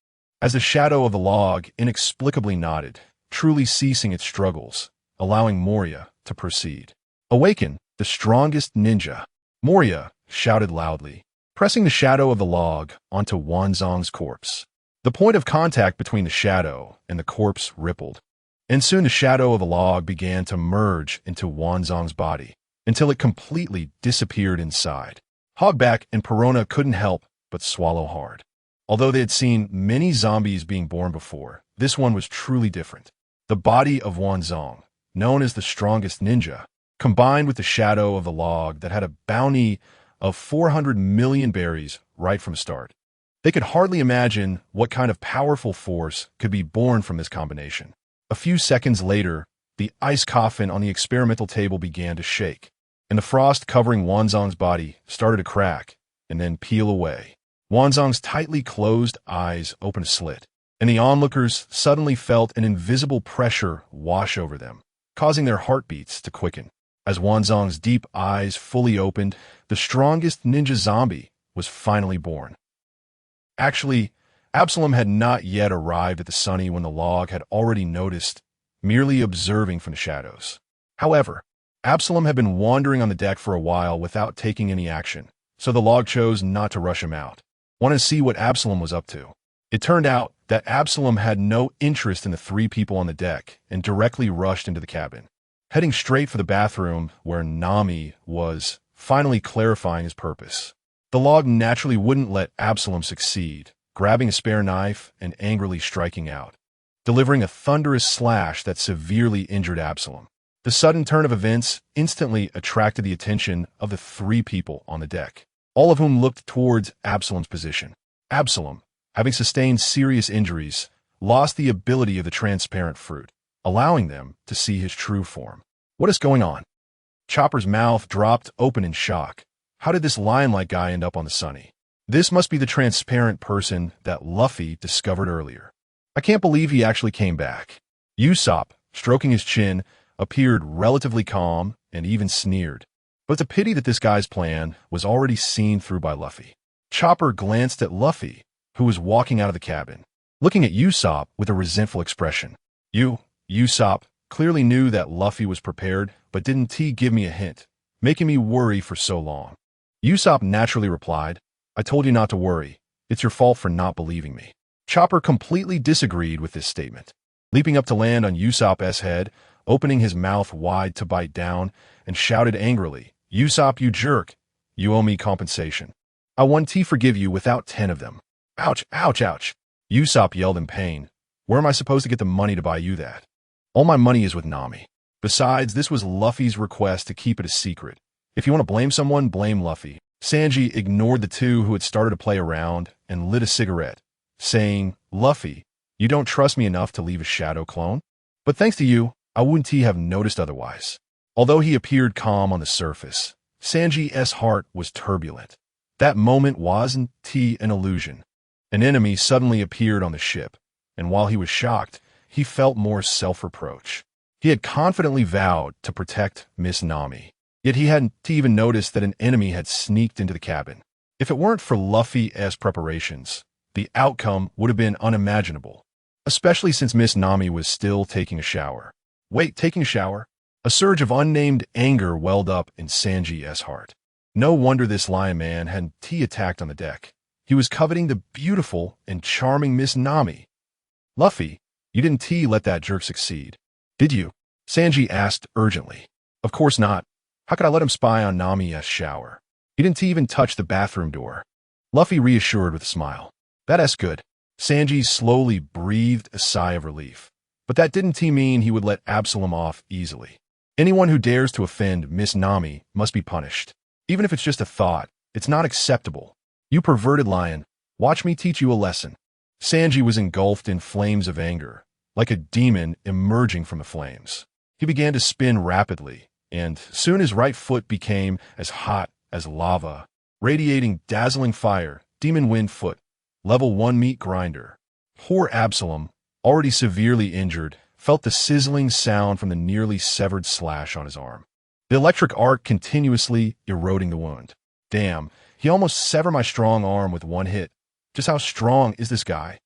[SPEAKER 1] as the shadow of the log inexplicably nodded, truly ceasing its struggles, allowing Moria to proceed. "Awaken, the strongest ninja!" Moria shouted loudly, pressing the shadow of the log onto Wanzong's corpse. The point of contact between the shadow and the corpse rippled, and soon the shadow of the log began to merge into Wanzong's body, until it completely disappeared inside. Hogback and Perona couldn't help but swallow hard. Although they had seen many zombies being born before, this one was truly different. The body of Wanzong, known as the strongest ninja, combined with the shadow of the log that had a bounty of 400 million berries right from start. They could hardly imagine what kind of powerful force could be born from this combination. A few seconds later, the ice coffin on the experimental table began to shake, and the frost covering Wanzong's body started to crack and then peel away. Wanzong's tightly closed eyes opened a slit, and the onlookers suddenly felt an invisible pressure wash over them, causing their heartbeats to quicken. As Wanzong's deep eyes fully opened, the strongest ninja zombie was finally born. Actually, Absalom had not yet arrived at the sunny when the log had already noticed, merely observing from the shadows. However, Absalom had been wandering on the deck for a while without taking any action, so the log chose not to rush him out. Wanted to see what Absalom was up to. It turned out that Absalom had no interest in the 3 people on the deck and directly rushed into the cabin, heading straight for the bathroom where Nami was, finally clarifying his purpose. The log naturally wouldn't let Absalom succeed, grabbing a spare knife and angrily striking out, delivering a thunderous slash that severely injured Absalom. The sudden turn of events instantly attracted the attention of the 3 people on the deck, all of whom looked towards Absalom's position. Absalom, having sustained serious injuries, lost the ability of the transparent fruit, allowing them to see his true form. What is going on? Chopper's mouth dropped open in shock. How did this lion-like guy end up on the sunny? This must be the transparent person that Luffy discovered earlier. I can't believe he actually came back. Usopp, stroking his chin, appeared relatively calm and even sneered. But it's a pity that this guy's plan was already seen through by Luffy. Chopper glanced at Luffy, who was walking out of the cabin, looking at Usopp with a resentful expression. You Usopp clearly knew that Luffy was prepared, but didn't he give me a hint, making me worry for so long. Usopp naturally replied, I told you not to worry. It's your fault for not believing me. Chopper completely disagreed with this statement, leaping up to land on Usopp's head, opening his mouth wide to bite down, and shouted angrily, Usopp, you jerk! You owe me compensation. I won't forgive you without 10 of them. Ouch, ouch, ouch. Usopp yelled in pain. Where am I supposed to get the money to buy you that? All my money is with Nami. Besides, this was Luffy's request to keep it a secret. If you want to blame someone, blame Luffy. Sanji ignored the two who had started to play around and lit a cigarette, saying, Luffy, you don't trust me enough to leave a shadow clone? But thanks to you, I wouldn't have noticed otherwise. Although he appeared calm on the surface, Sanji's heart was turbulent. That moment wasn't an illusion. An enemy suddenly appeared on the ship, and while he was shocked, he felt more self-reproach. He had confidently vowed to protect Miss Nami, yet he hadn't even noticed that an enemy had sneaked into the cabin. If it weren't for Luffy's preparations, the outcome would have been unimaginable, especially since Miss Nami was still taking a shower. Wait, taking a shower? A surge of unnamed anger welled up in Sanji's heart. No wonder this lion man hadn't attacked on the deck. He was coveting the beautiful and charming Miss Nami. Luffy, you didn't let that jerk succeed, did you? Sanji asked urgently. Of course not. How could I let him spy on Nami's shower? He didn't even touch the bathroom door. Luffy reassured with a smile. That's good. Sanji slowly breathed a sigh of relief. But that didn't mean he would let Absalom off easily. Anyone who dares to offend Miss Nami must be punished. Even if it's just a thought, it's not acceptable. You perverted lion, watch me teach you a lesson. Sanji was engulfed in flames of anger, like a demon emerging from the flames. He began to spin rapidly, and soon his right foot became as hot as lava, radiating dazzling fire. Demon wind foot, level 1 meat grinder. Poor Absalom, already severely injured, felt the sizzling sound from the nearly severed slash on his arm. The electric arc continuously eroding the wound. Damn, he almost severed my strong arm with one hit. Just how strong is this guy?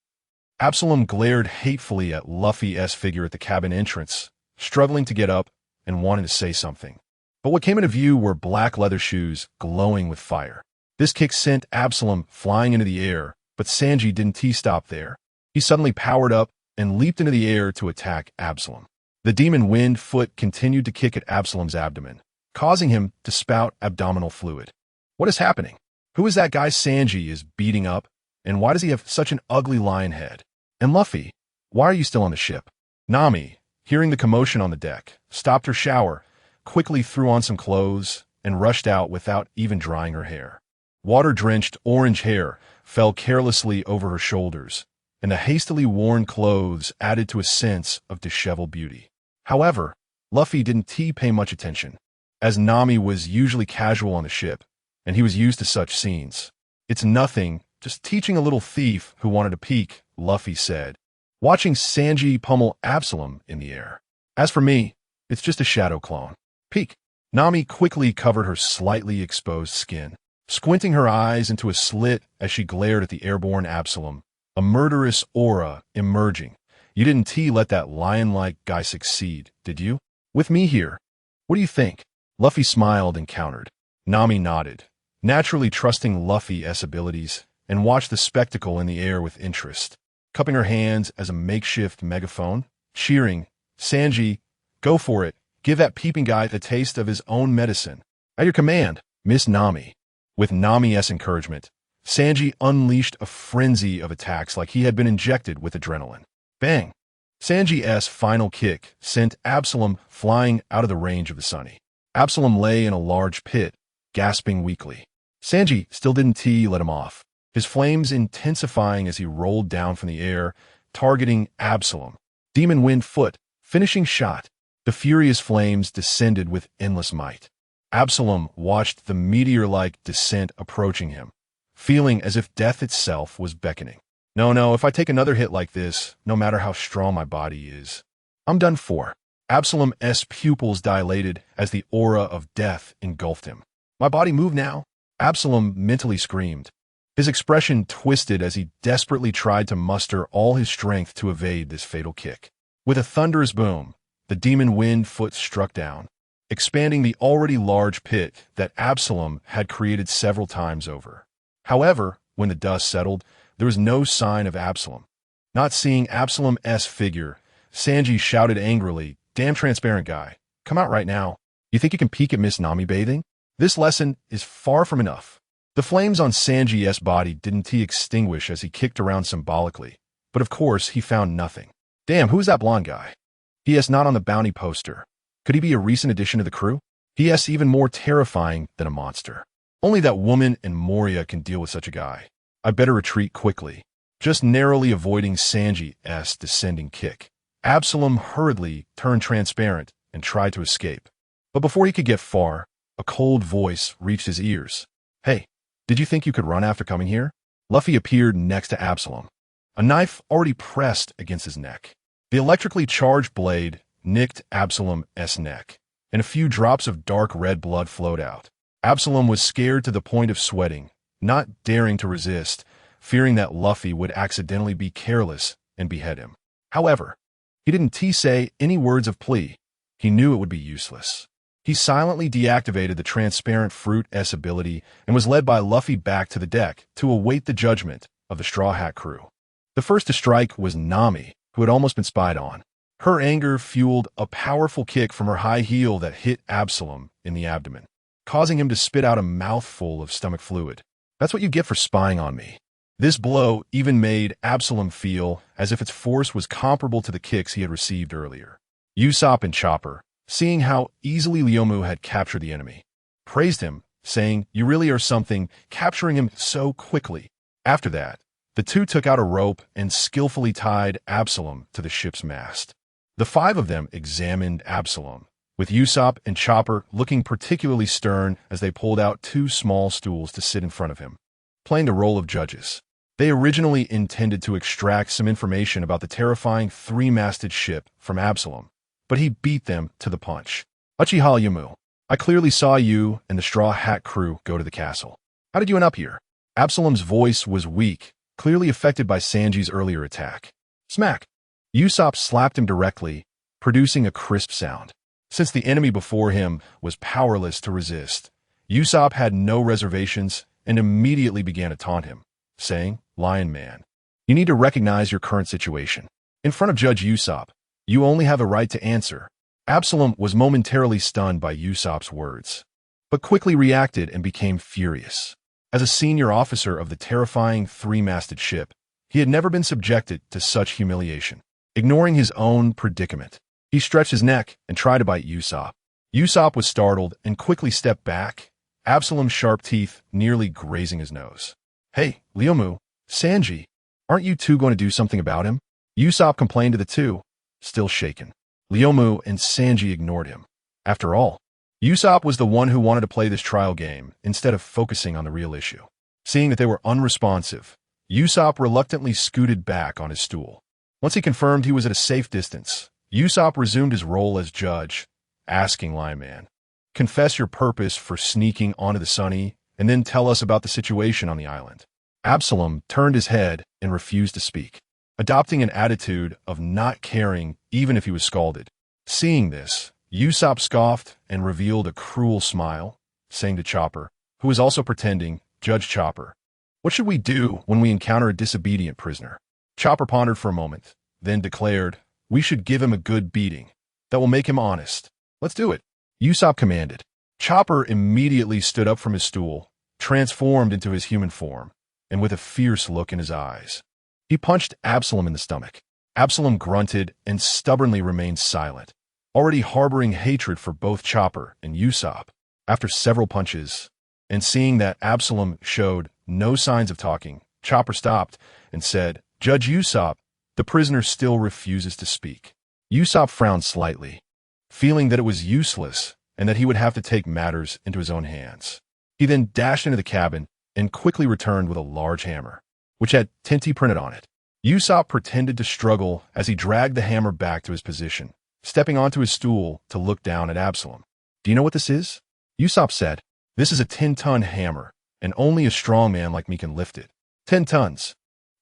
[SPEAKER 1] Absalom glared hatefully at Luffy's figure at the cabin entrance, struggling to get up and wanting to say something. But what came into view were black leather shoes glowing with fire. This kick sent Absalom flying into the air, but Sanji didn't stop there. He suddenly powered up and leaped into the air to attack Absalom. The demon wind foot continued to kick at Absalom's abdomen, causing him to spout abdominal fluid. What is happening? Who is that guy Sanji is beating up? And why does he have such an ugly lion head? And Luffy, why are you still on the ship? Nami, hearing the commotion on the deck, stopped her shower, quickly threw on some clothes, and rushed out without even drying her hair. Water-drenched orange hair fell carelessly over her shoulders, and the hastily worn clothes added to a sense of disheveled beauty. However, Luffy didn't pay much attention, as Nami was usually casual on the ship, and he was used to such scenes. It's nothing, just teaching a little thief who wanted to peek, Luffy said, watching Sanji pummel Absalom in the air. As for me, it's just a shadow clone. Peek. Nami quickly covered her slightly exposed skin, squinting her eyes into a slit as she glared at the airborne Absalom, a murderous aura emerging. You didn't let that lion-like guy succeed, did you? With me here. What do you think? Luffy smiled and countered. Nami nodded, naturally trusting Luffy's abilities, and watched the spectacle in the air with interest, cupping her hands as a makeshift megaphone, cheering, Sanji, go for it, give that peeping guy the taste of his own medicine. At your command, Miss Nami. With Nami's encouragement, Sanji unleashed a frenzy of attacks like he had been injected with adrenaline. Bang! Sanji's final kick sent Absalom flying out of the range of the sunny. Absalom lay in a large pit, gasping weakly. Sanji still didn't let him off, his flames intensifying as he rolled down from the air, targeting Absalom. Demon wind foot, finishing shot. The furious flames descended with endless might. Absalom watched the meteor-like descent approaching him, feeling as if death itself was beckoning. No, if I take another hit like this, no matter how strong my body is, I'm done for. Absalom's pupils dilated as the aura of death engulfed him. My body moved now? Absalom mentally screamed. His expression twisted as he desperately tried to muster all his strength to evade this fatal kick. With a thunderous boom, the demon wind foot struck down, expanding the already large pit that Absalom had created several times over. However, when the dust settled, there was no sign of Absalom. Not seeing Absalom's figure, Sanji shouted angrily, "Damn transparent guy. Come out right now. You think you can peek at Miss Nami bathing? This lesson is far from enough." The flames on Sanji's body didn't extinguish as he kicked around symbolically, but of course he found nothing. Damn, who's that blonde guy? He.S. not on the bounty poster. Could he be a recent addition to the crew? He.S. even more terrifying than a monster. Only that woman and Moria can deal with such a guy. I better retreat quickly. Just narrowly avoiding Sanji's descending kick, Absalom hurriedly turned transparent and tried to escape. But before he could get far, a cold voice reached his ears. "Hey, did you think you could run after coming here?" Luffy appeared next to Absalom, a knife already pressed against his neck. The electrically charged blade nicked Absalom's neck, and a few drops of dark red blood flowed out. Absalom was scared to the point of sweating, not daring to resist, fearing that Luffy would accidentally be careless and behead him. However, he didn't say any words of plea. He knew it would be useless. He silently deactivated the transparent fruit's ability and was led by Luffy back to the deck to await the judgment of the Straw Hat crew. The first to strike was Nami, who had almost been spied on. Her anger fueled a powerful kick from her high heel that hit Absalom in the abdomen, causing him to spit out a mouthful of stomach fluid. "That's what you get for spying on me." This blow even made Absalom feel as if its force was comparable to the kicks he had received earlier. Usopp and Chopper, seeing how easily Leomu had captured the enemy, praised him, saying, "You really are something, capturing him so quickly." After that, the two took out a rope and skillfully tied Absalom to the ship's mast. The five of them examined Absalom, with Usopp and Chopper looking particularly stern as they pulled out two small stools to sit in front of him, playing the role of judges. They originally intended to extract some information about the terrifying three-masted ship from Absalom, but he beat them to the punch. "Uchiha Leomu, I clearly saw you and the Straw Hat crew go to the castle. How did you end up here?" Absalom's voice was weak, clearly affected by Sanji's earlier attack. Smack! Usopp slapped him directly, producing a crisp sound. Since the enemy before him was powerless to resist, Usopp had no reservations and immediately began to taunt him, saying, "Lion Man, you need to recognize your current situation. In front of Judge Usopp, you only have a right to answer." Absalom was momentarily stunned by Usopp's words, but quickly reacted and became furious. As a senior officer of the terrifying three-masted ship, he had never been subjected to such humiliation. Ignoring his own predicament, he stretched his neck and tried to bite Usopp. Usopp was startled and quickly stepped back, Absalom's sharp teeth nearly grazing his nose. "Hey, Leomu, Sanji, aren't you two going to do something about him?" Usopp complained to the two, still shaken. Leomu and Sanji ignored him. After all, Usopp was the one who wanted to play this trial game instead of focusing on the real issue. Seeing that they were unresponsive, Usopp reluctantly scooted back on his stool. Once he confirmed he was at a safe distance, Usopp resumed his role as judge, asking Lion Man, "Confess your purpose for sneaking onto the Sunny, and then tell us about the situation on the island." Absalom turned his head and refused to speak, adopting an attitude of not caring even if he was scalded. Seeing this, Usopp scoffed and revealed a cruel smile, saying to Chopper, who was also pretending, "Judge Chopper, what should we do when we encounter a disobedient prisoner?" Chopper pondered for a moment, then declared, "We should give him a good beating. That will make him honest. Let's do it," Usopp commanded. Chopper immediately stood up from his stool, transformed into his human form, and with a fierce look in his eyes, he punched Absalom in the stomach. Absalom grunted and stubbornly remained silent, already harboring hatred for both Chopper and Usopp. After several punches, and seeing that Absalom showed no signs of talking, Chopper stopped and said, "Judge Usopp, the prisoner still refuses to speak." Usopp frowned slightly, feeling that it was useless and that he would have to take matters into his own hands. He then dashed into the cabin and quickly returned with a large hammer, which had Tinty printed on it. Usopp pretended to struggle as he dragged the hammer back to his position, stepping onto his stool to look down at Absalom. "Do you know what this is?" Usopp said, "This is a 10-ton hammer, and only a strong man like me can lift it." 10 tons.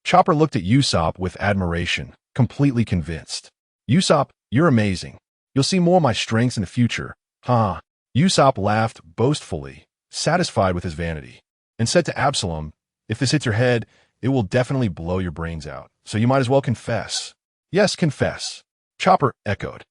[SPEAKER 1] Chopper looked at Usopp with admiration, completely convinced. Usopp, you're amazing. You'll see more of my strengths in the future. Huh. Usopp laughed boastfully, satisfied with his vanity, and said to Absalom, if this hits your head, it will definitely blow your brains out, so you might as well confess. Yes, confess. Chopper echoed.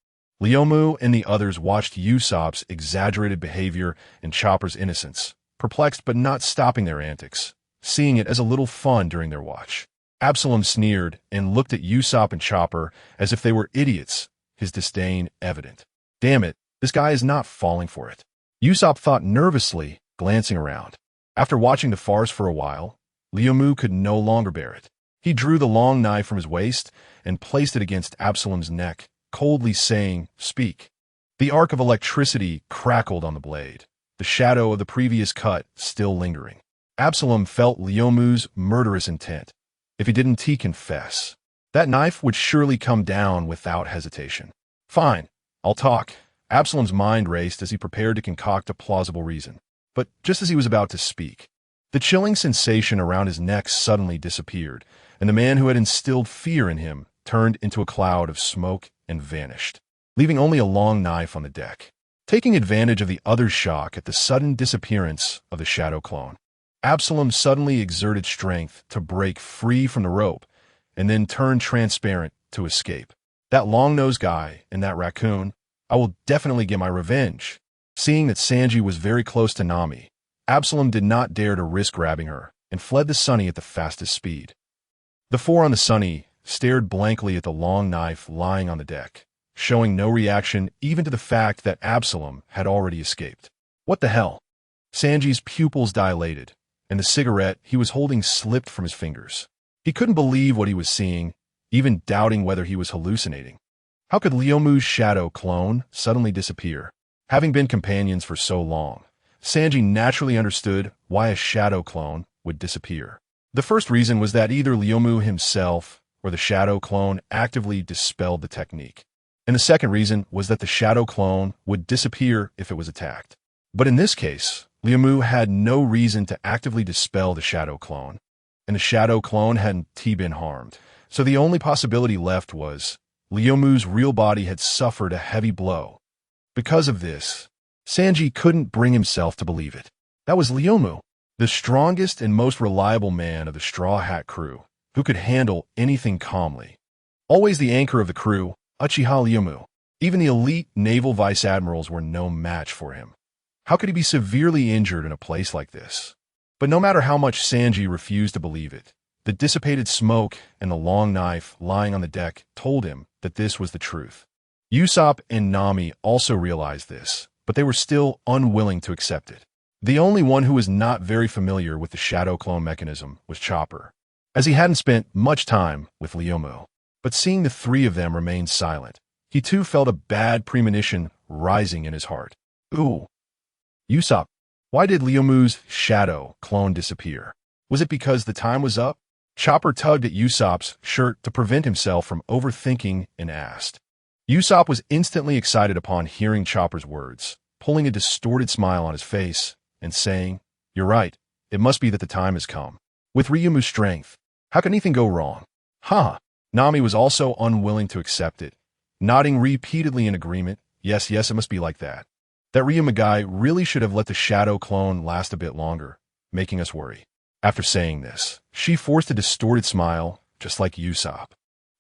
[SPEAKER 1] Leomu and the others watched Usopp's exaggerated behavior and Chopper's innocence, perplexed but not stopping their antics, seeing it as a little fun during their watch. Absalom sneered and looked at Usopp and Chopper as if they were idiots, his disdain evident. Damn it, this guy is not falling for it. Usopp thought nervously, glancing around. After watching the farce for a while, Leomu could no longer bear it. He drew the long knife from his waist and placed it against Absalom's neck, coldly saying, "Speak." The arc of electricity crackled on the blade, the shadow of the previous cut still lingering. Absalom felt Leomu's murderous intent. If he didn't, he confess. That knife would surely come down without hesitation. Fine, I'll talk. Absalom's mind raced as he prepared to concoct a plausible reason. But just as he was about to speak, the chilling sensation around his neck suddenly disappeared, and the man who had instilled fear in him turned into a cloud of smoke and vanished, leaving only a long knife on the deck. Taking advantage of the other's shock at the sudden disappearance of the shadow clone, Absalom suddenly exerted strength to break free from the rope and then turned transparent to escape. That long-nosed guy and that raccoon, I will definitely get my revenge. Seeing that Sanji was very close to Nami, Absalom did not dare to risk grabbing her and fled the Sunny at the fastest speed. The four on the Sunny stared blankly at the long knife lying on the deck, showing no reaction even to the fact that Absalom had already escaped. What the hell? Sanji's pupils dilated, and the cigarette he was holding slipped from his fingers. He couldn't believe what he was seeing, even doubting whether he was hallucinating. How could Leomu's shadow clone suddenly disappear? Having been companions for so long, Sanji naturally understood why a shadow clone would disappear. The first reason was that either Leomu himself or the shadow clone actively dispelled the technique. And the second reason was that the shadow clone would disappear if it was attacked. But in this case, Leomu had no reason to actively dispel the shadow clone, and the shadow clone hadn't been harmed. So the only possibility left was Leomu's real body had suffered a heavy blow. Because of this, Sanji couldn't bring himself to believe it. That was Leomu, the strongest and most reliable man of the Straw Hat crew, who could handle anything calmly. Always the anchor of the crew, Uchiha Leomu. Even the elite naval vice-admirals were no match for him. How could he be severely injured in a place like this? But no matter how much Sanji refused to believe it, the dissipated smoke and the long knife lying on the deck told him that this was the truth. Usopp and Nami also realized this, but they were still unwilling to accept it. The only one who was not very familiar with the shadow clone mechanism was Chopper, as he hadn't spent much time with Leomu. But seeing the three of them remain silent, he too felt a bad premonition rising in his heart. Ooh. Usopp, why did Leomu's shadow clone disappear? Was it because the time was up? Chopper tugged at Usopp's shirt to prevent himself from overthinking and asked. Usopp was instantly excited upon hearing Chopper's words, pulling a distorted smile on his face and saying, "You're right, it must be that the time has come. With Ryumu's strength, how can anything go wrong?" Ha! Nami was also unwilling to accept it, nodding repeatedly in agreement. Yes, it must be like that. That Ryuma guy really should have let the shadow clone last a bit longer, making us worry. After saying this, she forced a distorted smile, just like Usopp.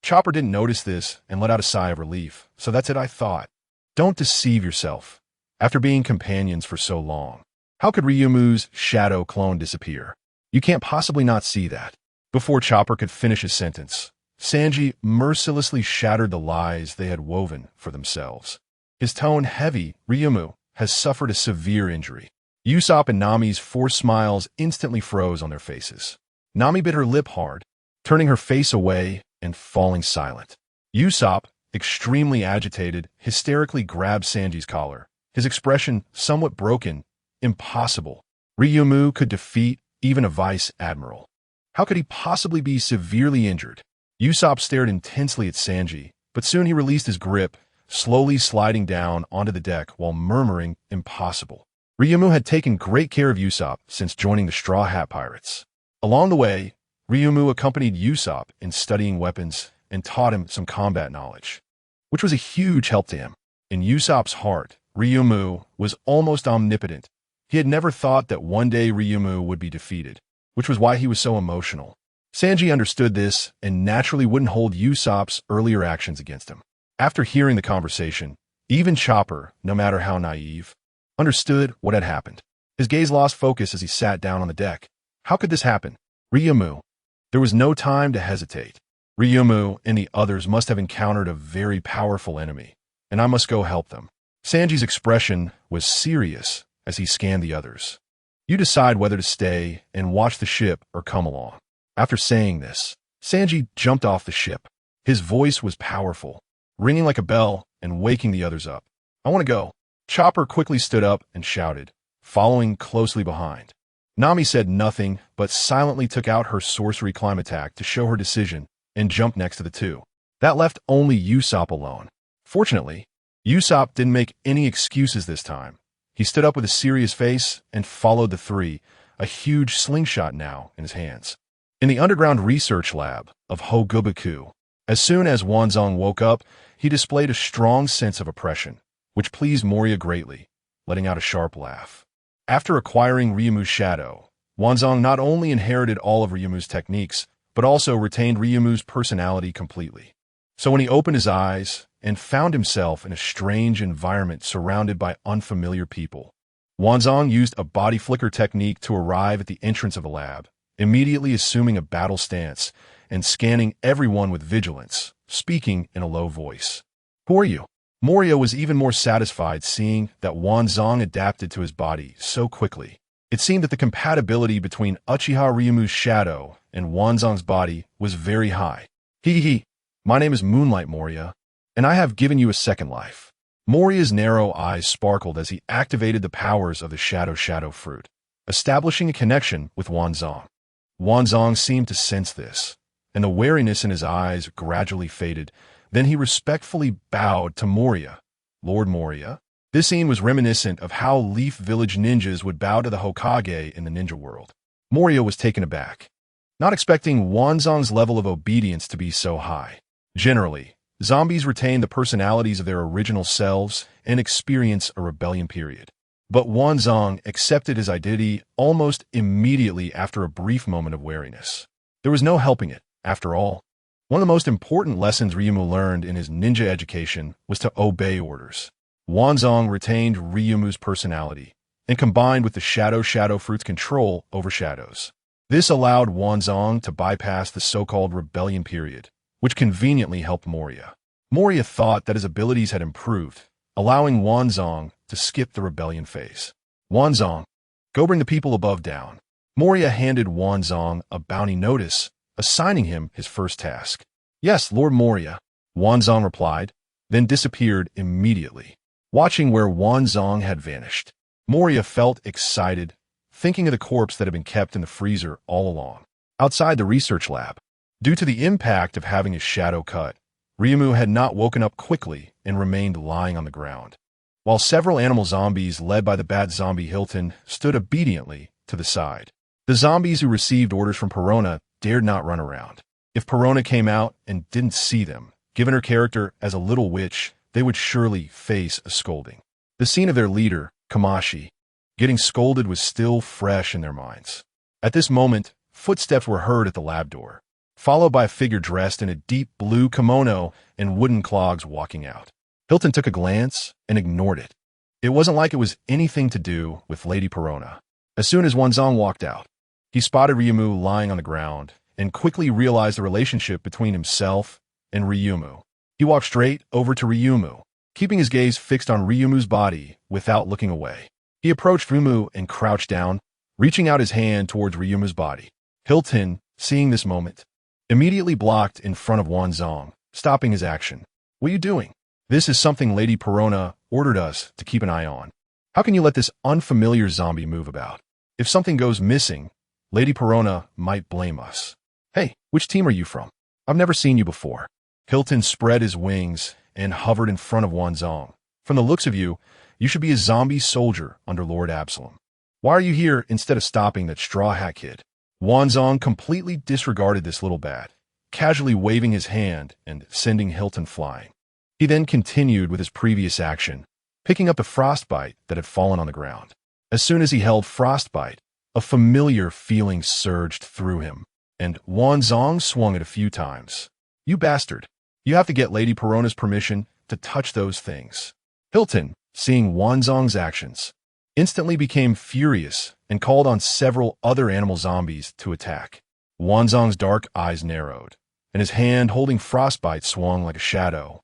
[SPEAKER 1] Chopper didn't notice this and let out a sigh of relief. So that's it, I thought. Don't deceive yourself. After being companions for so long, how could Ryumu's shadow clone disappear? You can't possibly not see that. Before Chopper could finish his sentence, Sanji mercilessly shattered the lies they had woven for themselves. His tone heavy. Ryumu has suffered a severe injury. Usopp and Nami's forced smiles instantly froze on their faces. Nami bit her lip hard, turning her face away and falling silent. Usopp, extremely agitated, hysterically grabbed Sanji's collar, his expression somewhat broken. Impossible. Ryumu could defeat even a vice-admiral. How could he possibly be severely injured? Usopp stared intensely at Sanji, but soon he released his grip, slowly sliding down onto the deck while murmuring, "Impossible." Ryumu had taken great care of Usopp since joining the Straw Hat Pirates. Along the way, Ryumu accompanied Usopp in studying weapons and taught him some combat knowledge. which was a huge help to him. In Usopp's heart, Ryumu was almost omnipotent. He had never thought that one day Ryumu would be defeated, which was why he was so emotional. Sanji understood this and naturally wouldn't hold Usopp's earlier actions against him. After hearing the conversation, even Chopper, no matter how naive, understood what had happened. His gaze lost focus as he sat down on the deck. How could this happen? Ryumu. There was no time to hesitate. Ryumu and the others must have encountered a very powerful enemy, and I must go help them. Sanji's expression was serious as he scanned the others. You decide whether to stay and watch the ship or come along. After saying this, Sanji jumped off the ship. His voice was powerful, ringing like a bell and waking the others up. I want to go. Chopper quickly stood up and shouted, following closely behind. Nami said nothing, but silently took out her sorcery climb attack to show her decision and jumped next to the two. That left only Usopp alone. Fortunately, Usopp didn't make any excuses this time. He stood up with a serious face and followed the three, a huge slingshot now in his hands. In the underground research lab of Hogobaku, as soon as Wanzong woke up, he displayed a strong sense of oppression, which pleased Moria greatly, letting out a sharp laugh. After acquiring Ryumu's shadow, Wanzong not only inherited all of Ryumu's techniques, but also retained Ryumu's personality completely. So when he opened his eyes and found himself in a strange environment surrounded by unfamiliar people, Wanzong used a body flicker technique to arrive at the entrance of the lab, immediately assuming a battle stance and scanning everyone with vigilance, speaking in a low voice. Who are you? Moria was even more satisfied seeing that Wanzong adapted to his body so quickly. It seemed that the compatibility between Uchiha Ryumu's shadow and Wanzong's body was very high. He. My name is Moonlight Moria, and I have given you a second life. Moria's narrow eyes sparkled as he activated the powers of the Shadow Fruit, establishing a connection with Wanzong. Wanzong seemed to sense this, and the wariness in his eyes gradually faded. Then he respectfully bowed to Moria. Lord Moria. This scene was reminiscent of how Leaf Village ninjas would bow to the Hokage in the ninja world. Moria was taken aback, not expecting Wanzong's level of obedience to be so high. Generally, zombies retain the personalities of their original selves and experience a rebellion period. But Wanzong accepted his identity almost immediately after a brief moment of wariness. There was no helping it, after all. One of the most important lessons Ryumu learned in his ninja education was to obey orders. Wanzong retained Ryumu's personality and combined with the Shadow Fruit's control over shadows. This allowed Wanzong to bypass the so-called rebellion period, which conveniently helped Moria. Moria thought that his abilities had improved, allowing Wanzong to skip the rebellion phase. Wanzong, go bring the people above down. Moria handed Wanzong a bounty notice, assigning him his first task. Yes, Lord Moria, Wanzong replied, then disappeared immediately. Watching where Wanzong had vanished, Moria felt excited, thinking of the corpse that had been kept in the freezer all along. Outside the research lab, due to the impact of having his shadow cut, Ryumu had not woken up quickly and remained lying on the ground, while several animal zombies led by the bat zombie Hilton stood obediently to the side. The zombies who received orders from Perona dared not run around. If Perona came out and didn't see them, given her character as a little witch, they would surely face a scolding. The scene of their leader, Kamashi, getting scolded was still fresh in their minds. At this moment, footsteps were heard at the lab door, followed by a figure dressed in a deep blue kimono and wooden clogs walking out. Hilton took a glance and ignored it. It wasn't like it was anything to do with Lady Perona. As soon as Wanzong walked out, he spotted Ryumu lying on the ground and quickly realized the relationship between himself and Ryumu. He walked straight over to Ryumu, keeping his gaze fixed on Ryumu's body without looking away. He approached Ryumu and crouched down, reaching out his hand towards Ryumu's body. Hilton, seeing this moment, immediately blocked in front of Wanzong, stopping his action. What are you doing? This is something Lady Perona ordered us to keep an eye on. How can you let this unfamiliar zombie move about? If something goes missing, Lady Perona might blame us. Hey, which team are you from? I've never seen you before. Hilton spread his wings and hovered in front of Wanzong. From the looks of you, you should be a zombie soldier under Lord Absalom. Why are you here instead of stopping that straw hat kid? Wanzong completely disregarded this little bat, casually waving his hand and sending Hilton flying. He then continued with his previous action, picking up the frostbite that had fallen on the ground. As soon as he held frostbite, a familiar feeling surged through him, and Wanzong swung it a few times. "You bastard. You have to get Lady Perona's permission to touch those things." Hilton, seeing Wanzong's actions, instantly became furious and called on several other animal zombies to attack. Wanzong's dark eyes narrowed, and his hand holding frostbite swung like a shadow,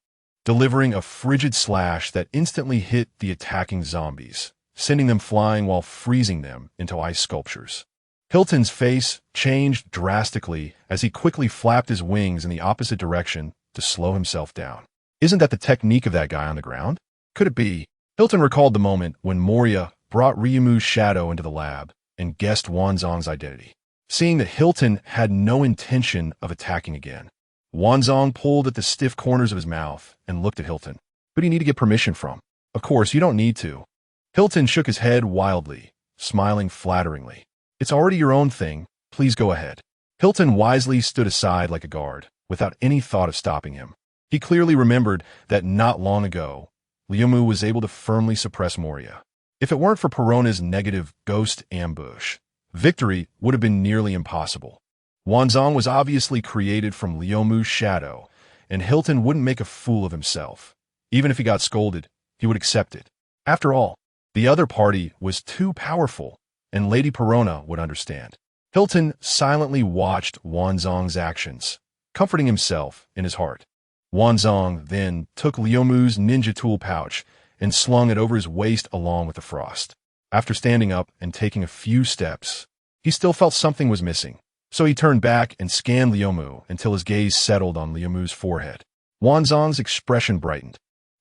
[SPEAKER 1] delivering a frigid slash that instantly hit the attacking zombies, sending them flying while freezing them into ice sculptures. Hilton's face changed drastically as he quickly flapped his wings in the opposite direction to slow himself down. Isn't that the technique of that guy on the ground? Could it be? Hilton recalled the moment when Moria brought Ryumu's shadow into the lab and guessed Wanzong's identity. Seeing that Hilton had no intention of attacking again, Wanzong pulled at the stiff corners of his mouth and looked at Hilton. "Who do you need to get permission from?" "Of course, you don't need to." Hilton shook his head wildly, smiling flatteringly. "It's already your own thing. Please go ahead." Hilton wisely stood aside like a guard, without any thought of stopping him. He clearly remembered that not long ago, Ryumu was able to firmly suppress Moria. If it weren't for Perona's negative ghost ambush, victory would have been nearly impossible. Wanzong was obviously created from Ryumu's shadow, and Hilton wouldn't make a fool of himself. Even if he got scolded, he would accept it. After all, the other party was too powerful, and Lady Perona would understand. Hilton silently watched Wanzong's actions, comforting himself in his heart. Wanzong then took Ryumu's ninja tool pouch and slung it over his waist along with the frost. After standing up and taking a few steps, he still felt something was missing, so he turned back and scanned Ryumu until his gaze settled on Ryumu's forehead. Wanzong's expression brightened,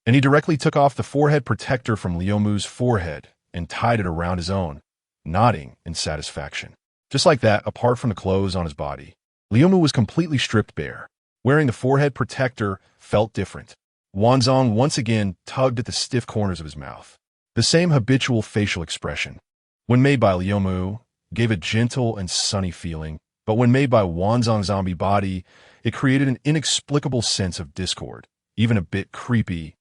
[SPEAKER 1] and he directly took off the forehead protector from Ryumu's forehead and tied it around his own, nodding in satisfaction. Just like that, apart from the clothes on his body, Ryumu was completely stripped bare. Wearing the forehead protector felt different. Wanzong once again tugged at the stiff corners of his mouth. The same habitual facial expression, when made by Ryumu, gave a gentle and sunny feeling, but when made by Wanzong's zombie body, it created an inexplicable sense of discord, even a bit creepy,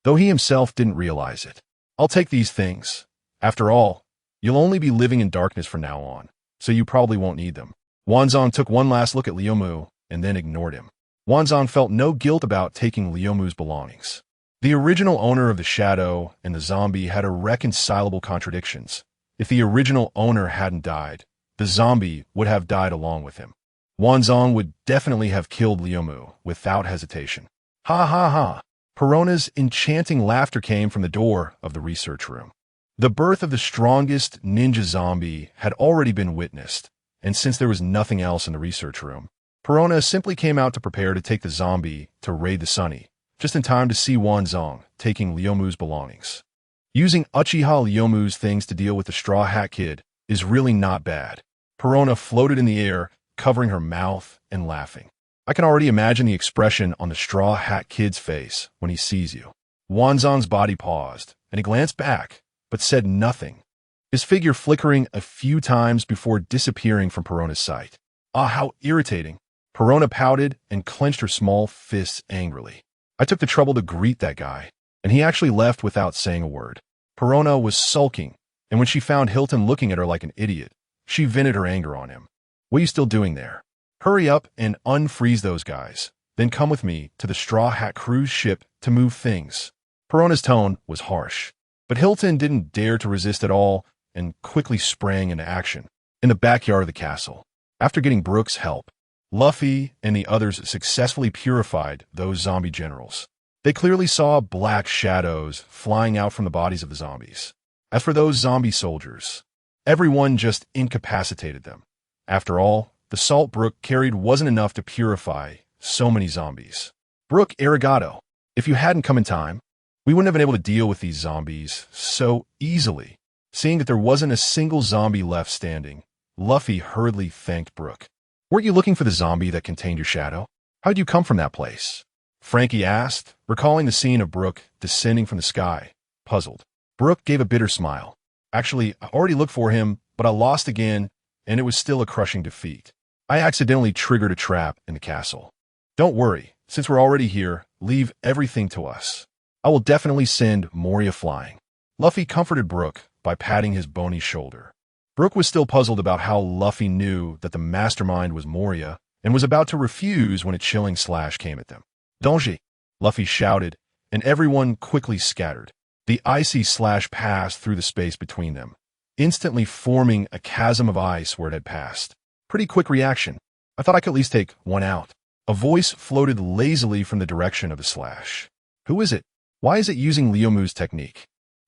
[SPEAKER 1] though he himself didn't realize it. "I'll take these things. After all, you'll only be living in darkness from now on, so you probably won't need them." Wanzong took one last look at Ryumu and then ignored him. Wanzong felt no guilt about taking Ryumu's belongings. The original owner of the shadow and the zombie had irreconcilable contradictions. If the original owner hadn't died, the zombie would have died along with him. Wanzong would definitely have killed Ryumu without hesitation. Ha ha ha! Perona's enchanting laughter came from the door of the research room. The birth of the strongest ninja zombie had already been witnessed, and since there was nothing else in the research room, Perona simply came out to prepare to take the zombie to raid the Sunny, just in time to see Wanzong taking Ryumu's belongings. Using Uchiha Ryumu's things to deal with the Straw Hat Kid is really not bad. Perona floated in the air, covering her mouth and laughing. "I can already imagine the expression on the Straw Hat Kid's face when he sees you." Wanzong's body paused, and he glanced back, but said nothing, his figure flickering a few times before disappearing from Perona's sight. Ah, how irritating. Perona pouted and clenched her small fists angrily. "I took the trouble to greet that guy, and he actually left without saying a word." Perona was sulking, and when she found Hilton looking at her like an idiot, she vented her anger on him. "What are you still doing there? Hurry up and unfreeze those guys, then come with me to the Straw Hat cruise ship to move things." Perona's tone was harsh, but Hilton didn't dare to resist at all and quickly sprang into action. In the backyard of the castle, after getting Brooke's help, Luffy and the others successfully purified those zombie generals. They clearly saw black shadows flying out from the bodies of the zombies. As for those zombie soldiers, everyone just incapacitated them. After all, the salt Brooke carried wasn't enough to purify so many zombies. "Brooke, arigato. If you hadn't come in time, we wouldn't have been able to deal with these zombies so easily." Seeing that there wasn't a single zombie left standing, Luffy hurriedly thanked Brooke. "Weren't you looking for the zombie that contained your shadow? How'd you come from that place?" Frankie asked, recalling the scene of Brooke descending from the sky, puzzled. Brooke gave a bitter smile. "Actually, I already looked for him, but I lost again, and it was still a crushing defeat. I accidentally triggered a trap in the castle." "Don't worry, Since we're already here, leave everything to us. I will definitely send Moria flying. Luffy comforted Brooke by patting his bony shoulder. Brooke was still puzzled about how Luffy knew that the mastermind was Moria and was about to refuse when a chilling slash came at them. Donji! Luffy shouted, and everyone quickly scattered. The icy slash passed through the space between them, instantly forming a chasm of ice where it had passed. Pretty quick reaction. I thought I could at least take one out. A voice floated lazily from the direction of the slash. Who is it? Why is it using Leomu's technique?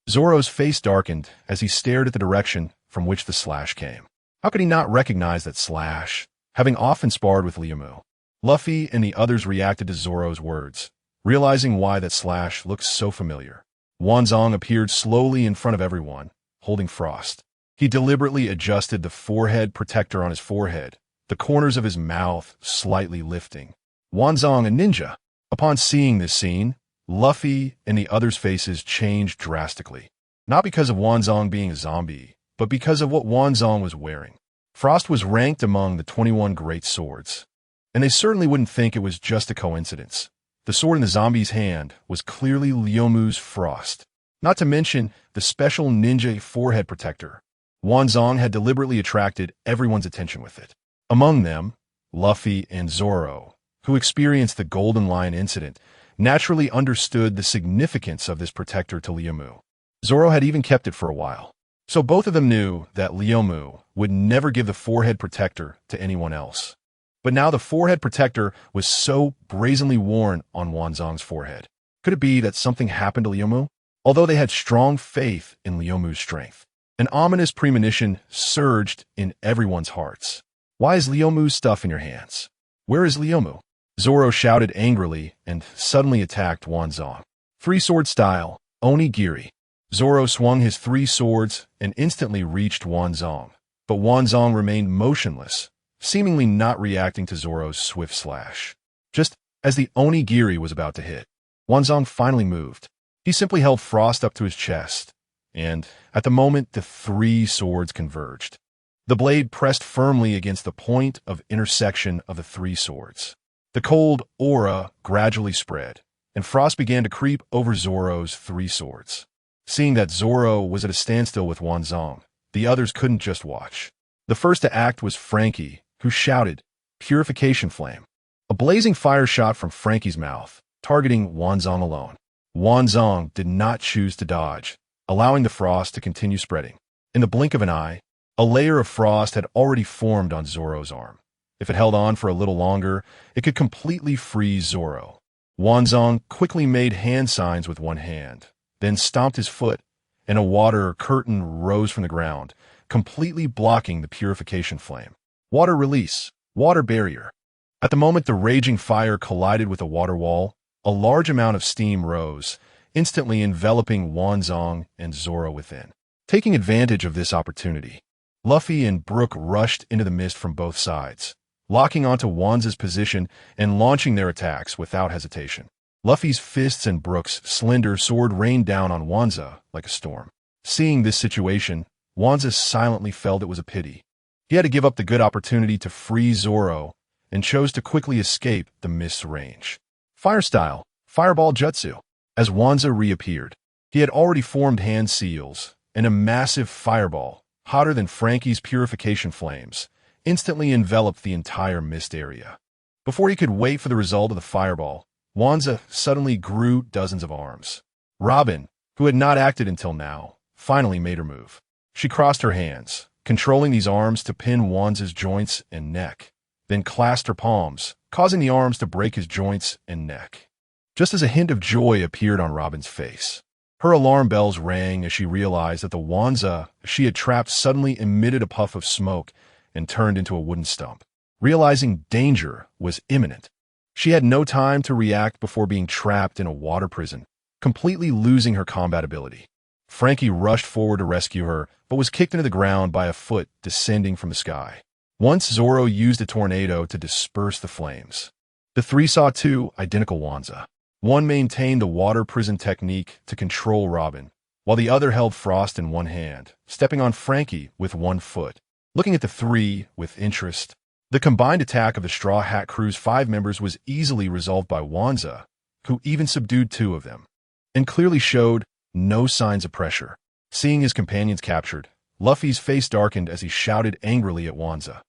[SPEAKER 1] Zoro's face darkened as he stared at the direction from which the slash came. How could he not recognize that slash, having often sparred with Leomu? Luffy and the others reacted to Zoro's words, realizing why that slash looked so familiar. Wanzong appeared slowly in front of everyone, holding Frost. He deliberately adjusted the forehead protector on his forehead, the corners of his mouth slightly lifting. Wanzong, a ninja. Upon seeing this scene, Luffy and the others' faces changed drastically. Not because of Wanzong being a zombie, but because of what Wanzong was wearing. Frost was ranked among the 21 great swords, and they certainly wouldn't think it was just a coincidence. The sword in the zombie's hand was clearly Leomu's Frost. Not to mention the special ninja forehead protector. Wanzong had deliberately attracted everyone's attention with it. Among them, Luffy and Zoro, who experienced the Golden Lion incident, naturally understood the significance of this protector to Leomu. Zoro had even kept it for a while. So both of them knew that Leomu would never give the forehead protector to anyone else. But now the forehead protector was so brazenly worn on Wanzong's forehead. Could it be that something happened to Leomu? Although they had strong faith in Leomu's strength, an ominous premonition surged in everyone's hearts. Why is Leomu's stuff in your hands? Where is Leomu? Zoro shouted angrily and suddenly attacked Wanzong. Three-sword style, Onigiri. Zoro swung his three swords and instantly reached Wanzong, but Wanzong remained motionless, seemingly not reacting to Zoro's swift slash. Just as the Onigiri was about to hit, Wanzong finally moved. He simply held Frost up to his chest, and at the moment the three swords converged. The blade pressed firmly against the point of intersection of the three swords. The cold aura gradually spread, and Frost began to creep over Zoro's three swords. Seeing that Zoro was at a standstill with Wanzong, the others couldn't just watch. The first to act was Frankie, who shouted, "Purification Flame." A blazing fire shot from Frankie's mouth, targeting Wanzong alone. Wanzong did not choose to dodge, allowing the frost to continue spreading. In the blink of an eye, a layer of frost had already formed on Zoro's arm. If it held on for a little longer, it could completely freeze Zoro. Wanzong quickly made hand signs with one hand, then stomped his foot, and a water curtain rose from the ground, completely blocking the purification flame. Water release, water barrier. At the moment the raging fire collided with a water wall, a large amount of steam rose, instantly enveloping Wanzong and Zoro within. Taking advantage of this opportunity, Luffy and Brooke rushed into the mist from both sides, locking onto Wanza's position and launching their attacks without hesitation. Luffy's fists and Brooke's slender sword rained down on Wanza like a storm. Seeing this situation, Wanza silently felt it was a pity. He had to give up the good opportunity to free Zoro and chose to quickly escape the mist's range. Fire style, Fireball Jutsu. As Wanza reappeared, he had already formed hand seals, and a massive fireball, hotter than Frankie's purification flames, instantly enveloped the entire mist area. Before he could wait for the result of the fireball, Wanza suddenly grew dozens of arms. Robin, who had not acted until now, finally made her move. She crossed her hands, controlling these arms to pin Wanza's joints and neck, then clasped her palms, causing the arms to break his joints and neck. Just as a hint of joy appeared on Robin's face, her alarm bells rang as she realized that the Wanza she had trapped suddenly emitted a puff of smoke and turned into a wooden stump. Realizing danger was imminent, she had no time to react before being trapped in a water prison, completely losing her combat ability. Frankie rushed forward to rescue her, but was kicked into the ground by a foot descending from the sky. Once Zoro used a tornado to disperse the flames. The three saw two identical Wanza. One maintained the water prison technique to control Robin, while the other held Frost in one hand, stepping on Frankie with one foot. Looking at the three with interest, The combined attack of the Straw Hat Crew's 5 members was easily resolved by Wanza, who even subdued 2 of them, and clearly showed no signs of pressure. Seeing his companions captured, Luffy's face darkened as he shouted angrily at Wanza.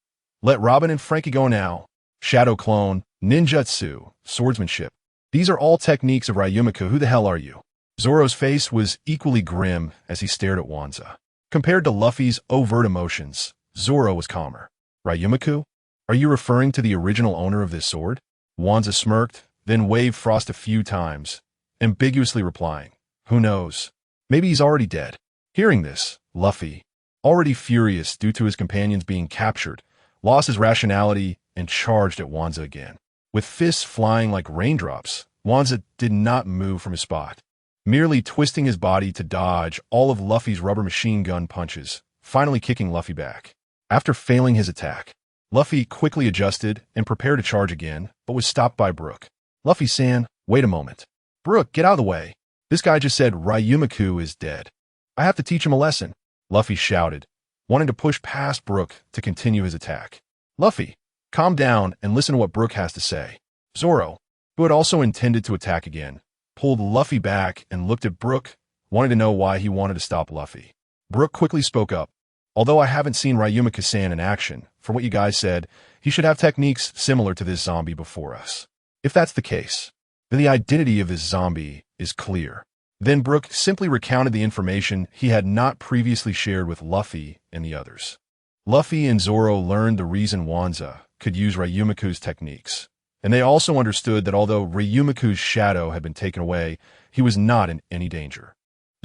[SPEAKER 1] "Let Robin and Frankie go now. Shadow Clone, Ninjutsu, Swordsmanship. These are all techniques of Ryumiku. Who the hell are you?" Zoro's face was equally grim as he stared at Wanza. Compared to Luffy's overt emotions, Zoro was calmer. "Ryumiku? Are you referring to the original owner of this sword?" Wanza smirked, then waved Frost a few times, ambiguously replying, "Who knows? Maybe he's already dead." Hearing this, Luffy, already furious due to his companions being captured, lost his rationality and charged at Wanza again. With fists flying like raindrops, Wanza did not move from his spot, merely twisting his body to dodge all of Luffy's rubber machine gun punches, finally kicking Luffy back. After failing his attack, Luffy quickly adjusted and prepared to charge again, but was stopped by Brooke. "Luffy-san, wait a moment." "Brooke, get out of the way. This guy just said Ryumiku is dead. I have to teach him a lesson," Luffy shouted, wanting to push past Brooke to continue his attack. "Luffy, calm down and listen to what Brooke has to say." Zoro, who had also intended to attack again, pulled Luffy back and looked at Brooke, wanting to know why he wanted to stop Luffy. Brooke quickly spoke up. "Although I haven't seen Ryumiku-san in action, from what you guys said, he should have techniques similar to this zombie before us. If that's the case, then the identity of this zombie is clear." Then Brooke simply recounted the information he had not previously shared with Luffy and the others. Luffy and Zoro learned the reason Wanza could use Ryumiku's techniques, and they also understood that although Ryumiku's shadow had been taken away, he was not in any danger.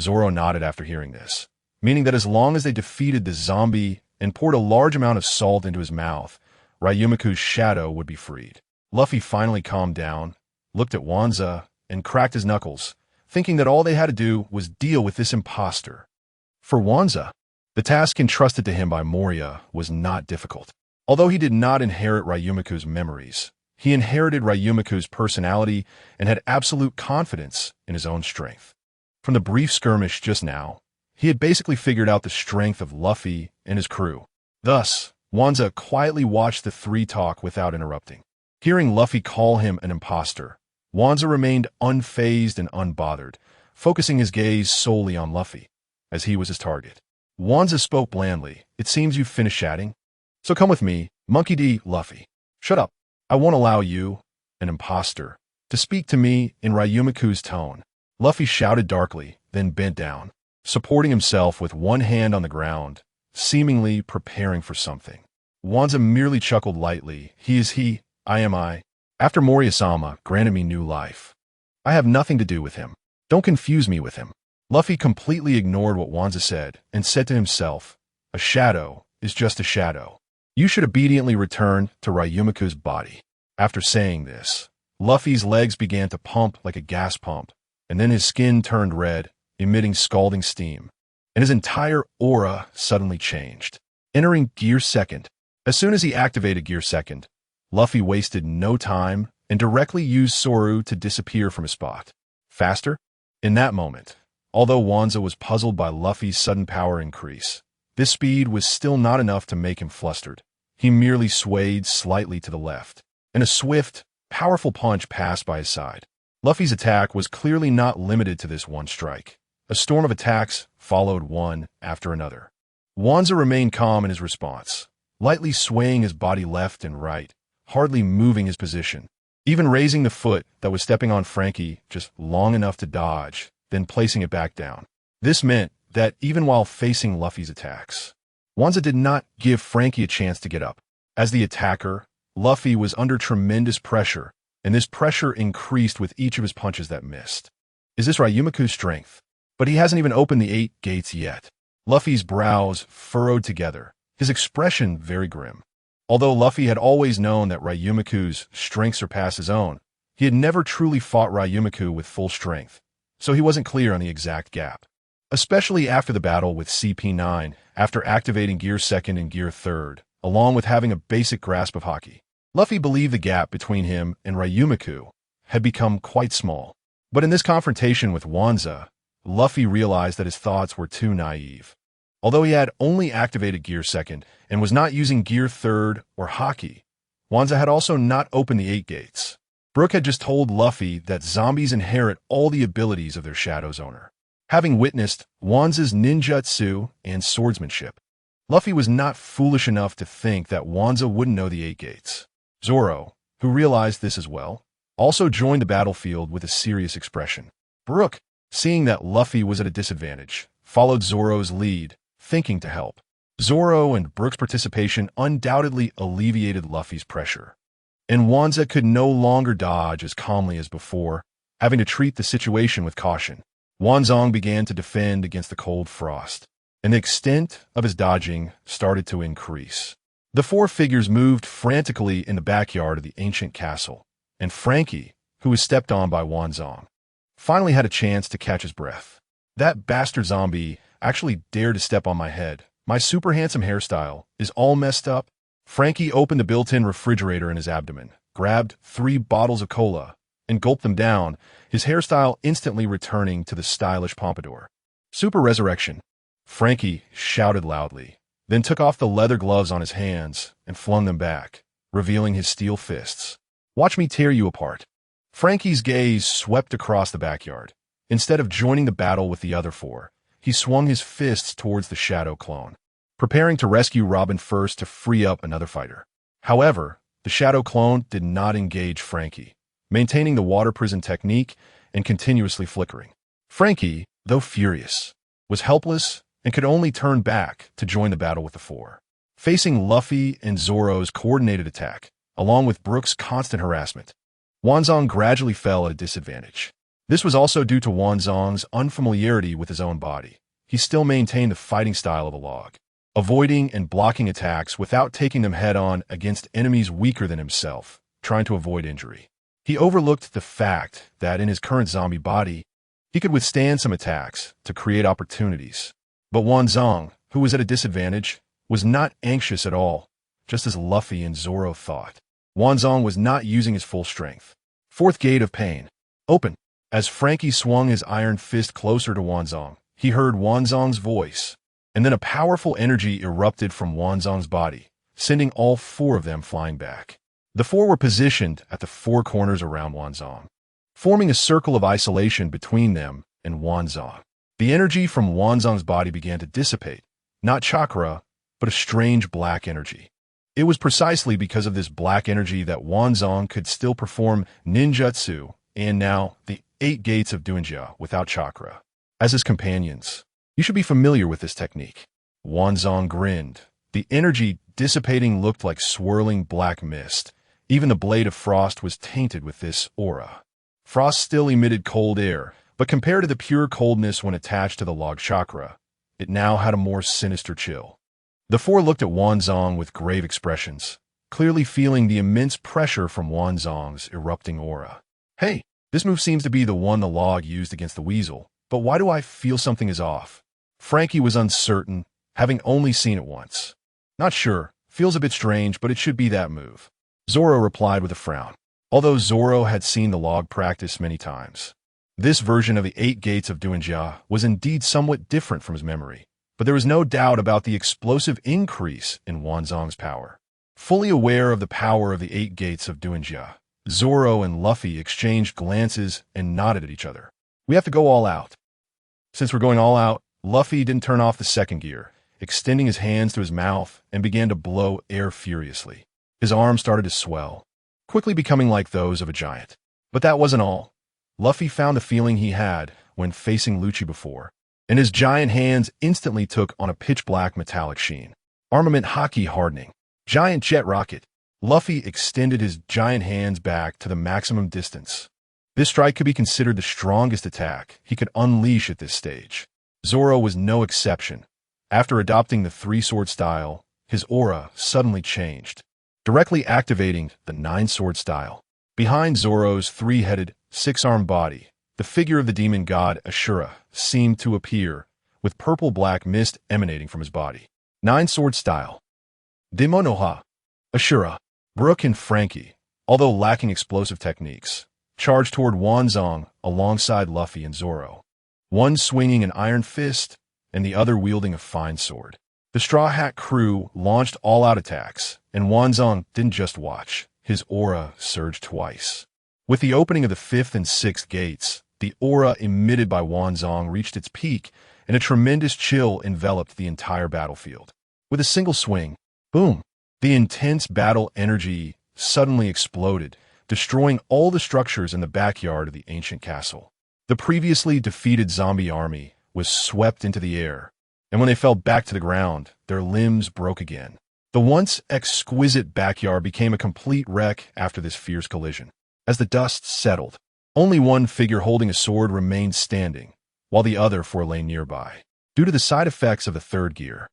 [SPEAKER 1] Zoro nodded after hearing this, meaning that as long as they defeated the zombie and poured a large amount of salt into his mouth, Ryumiku's shadow would be freed. Luffy finally calmed down, looked at Wanza, and cracked his knuckles, thinking that all they had to do was deal with this imposter. For Wanza, the task entrusted to him by Moria was not difficult. Although he did not inherit Ryumiku's memories, he inherited Ryumiku's personality and had absolute confidence in his own strength. From the brief skirmish just now, he had basically figured out the strength of Luffy and his crew. Thus, Wanza quietly watched the 3 talk without interrupting. Hearing Luffy call him an imposter, Wanza remained unfazed and unbothered, focusing his gaze solely on Luffy, as he was his target. Wanza spoke blandly. "It seems you've finished chatting. So come with me, Monkey D. Luffy." "Shut up. I won't allow you, an imposter, to speak to me in Ryumiku's tone." Luffy shouted darkly, then bent down, supporting himself with one hand on the ground, seemingly preparing for something. Wanza merely chuckled lightly. "He is he, I am I. After Moria-sama granted me new life, I have nothing to do with him. Don't confuse me with him." Luffy completely ignored what Wanza said and said to himself, "A shadow is just a shadow. You should obediently return to Ryumiku's body." After saying this, Luffy's legs began to pump like a gas pump, and then his skin turned red, emitting scalding steam, and his entire aura suddenly changed, entering Gear Second. As soon as he activated Gear Second, Luffy wasted no time and directly used Soru to disappear from his spot. Faster? In that moment, although Wanza was puzzled by Luffy's sudden power increase, this speed was still not enough to make him flustered. He merely swayed slightly to the left, and a swift, powerful punch passed by his side. Luffy's attack was clearly not limited to this one strike. A storm of attacks followed one after another. Wanza remained calm in his response, lightly swaying his body left and right, hardly moving his position, even raising the foot that was stepping on Frankie just long enough to dodge, then placing it back down. This meant that even while facing Luffy's attacks, Wanza did not give Frankie a chance to get up. As the attacker, Luffy was under tremendous pressure, and this pressure increased with each of his punches that missed. Is this Ryumiku's strength? But he hasn't even opened the 8 gates yet. Luffy's brows furrowed together, his expression very grim. Although Luffy had always known that Ryumiku's strength surpassed his own, he had never truly fought Ryumiku with full strength, so he wasn't clear on the exact gap. Especially after the battle with CP9, after activating Gear Second and Gear Third, along with having a basic grasp of Haki. Luffy believed the gap between him and Ryumiku had become quite small. But in this confrontation with Wanza, Luffy realized that his thoughts were too naive. Although he had only activated Gear Second and was not using Gear Third or Haki, Wanza had also not opened the 8 gates. Brooke had just told Luffy that zombies inherit all the abilities of their Shadow's owner. Having witnessed Wanza's ninjutsu and swordsmanship, Luffy was not foolish enough to think that Wanza wouldn't know the 8 gates. Zoro, who realized this as well, also joined the battlefield with a serious expression. Brooke, seeing that Luffy was at a disadvantage, followed Zoro's lead, thinking to help. Zoro and Brooke's participation undoubtedly alleviated Luffy's pressure, and Wanza could no longer dodge as calmly as before, having to treat the situation with caution. Wanzong began to defend against the cold frost, and the extent of his dodging started to increase. The 4 figures moved frantically in the backyard of the ancient castle, and Frankie, who was stepped on by Wanzong, finally had a chance to catch his breath. That bastard zombie actually dared to step on my head. My super handsome hairstyle is all messed up. Frankie opened the built-in refrigerator in his abdomen, grabbed 3 bottles of cola, and gulped them down, his hairstyle instantly returning to the stylish pompadour. Super resurrection, Frankie shouted loudly, then took off the leather gloves on his hands and flung them back, revealing his steel fists. Watch me tear you apart. Frankie's gaze swept across the backyard. Instead of joining the battle with the other 4, he swung his fists towards the Shadow clone, preparing to rescue Robin first to free up another fighter. However, the Shadow clone did not engage Frankie, maintaining the water prison technique and continuously flickering. Frankie, though furious, was helpless and could only turn back to join the battle with the 4. Facing Luffy and Zoro's coordinated attack, along with Brooke's constant harassment, Wanzong gradually fell at a disadvantage. This was also due to Wanzong's unfamiliarity with his own body. He still maintained the fighting style of a log, avoiding and blocking attacks without taking them head-on against enemies weaker than himself, trying to avoid injury. He overlooked the fact that in his current zombie body, he could withstand some attacks to create opportunities. But Wanzong, who was at a disadvantage, was not anxious at all, just as Luffy and Zoro thought. Wanzong was not using his full strength. 4th gate of pain. Open. As Frankie swung his iron fist closer to Wanzong, he heard Wanzong's voice, and then a powerful energy erupted from Wanzong's body, sending all 4 of them flying back. The 4 were positioned at the 4 corners around Wanzong, forming a circle of isolation between them and Wanzong. The energy from Wanzong's body began to dissipate, not chakra, but a strange black energy. It was precisely because of this black energy that Wanzong could still perform ninjutsu and now the 8 gates of Dueling without chakra as his companions. You should be familiar with this technique. Wanzong grinned. The energy dissipating looked like swirling black mist. Even the blade of frost was tainted with this aura. Frost still emitted cold air, but compared to the pure coldness when attached to the log chakra, it now had a more sinister chill. The 4 looked at Wanzong with grave expressions, clearly feeling the immense pressure from Wanzong's erupting aura. Hey, this move seems to be the one the log used against the weasel, but why do I feel something is off? Frankie was uncertain, having only seen it once. Not sure, feels a bit strange, but it should be that move. Zoro replied with a frown. Although Zoro had seen the log practice many times, this version of the 8 gates of Dueling was indeed somewhat different from his memory, but there was no doubt about the explosive increase in Wanzong's power. Fully aware of the power of the 8 gates of Dueling, Zoro and Luffy exchanged glances and nodded at each other. We have to go all out. Since we're going all out, Luffy didn't turn off the 2nd gear, extending his hands to his mouth and began to blow air furiously. His arms started to swell, quickly becoming like those of a giant. But that wasn't all. Luffy found the feeling he had when facing Lucci before, and his giant hands instantly took on a pitch-black metallic sheen. Armament hockey hardening. Giant jet rocket. Luffy extended his giant hands back to the maximum distance. This strike could be considered the strongest attack he could unleash at this stage. Zoro was no exception. After adopting the 3-sword style, his aura suddenly changed, directly activating the 9-sword style. Behind Zoro's 3-headed, 6-armed body, the figure of the demon god Ashura seemed to appear, with purple-black mist emanating from his body. 9-sword style. Demonoha. Ashura. Brooke and Frankie, although lacking explosive techniques, charged toward Wanzong alongside Luffy and Zoro, one swinging an iron fist and the other wielding a fine sword. The Straw Hat crew launched all-out attacks, and Wanzong didn't just watch. His aura surged twice. With the opening of the 5th and 6th gates, the aura emitted by Wanzong reached its peak, and a tremendous chill enveloped the entire battlefield. With a single swing, boom, the intense battle energy suddenly exploded, destroying all the structures in the backyard of the ancient castle. The previously defeated zombie army was swept into the air, and when they fell back to the ground, their limbs broke again. The once exquisite backyard became a complete wreck after this fierce collision. As the dust settled, only one figure holding a sword remained standing, while the other 4 lay nearby. Due to the side effects of the 3rd gear,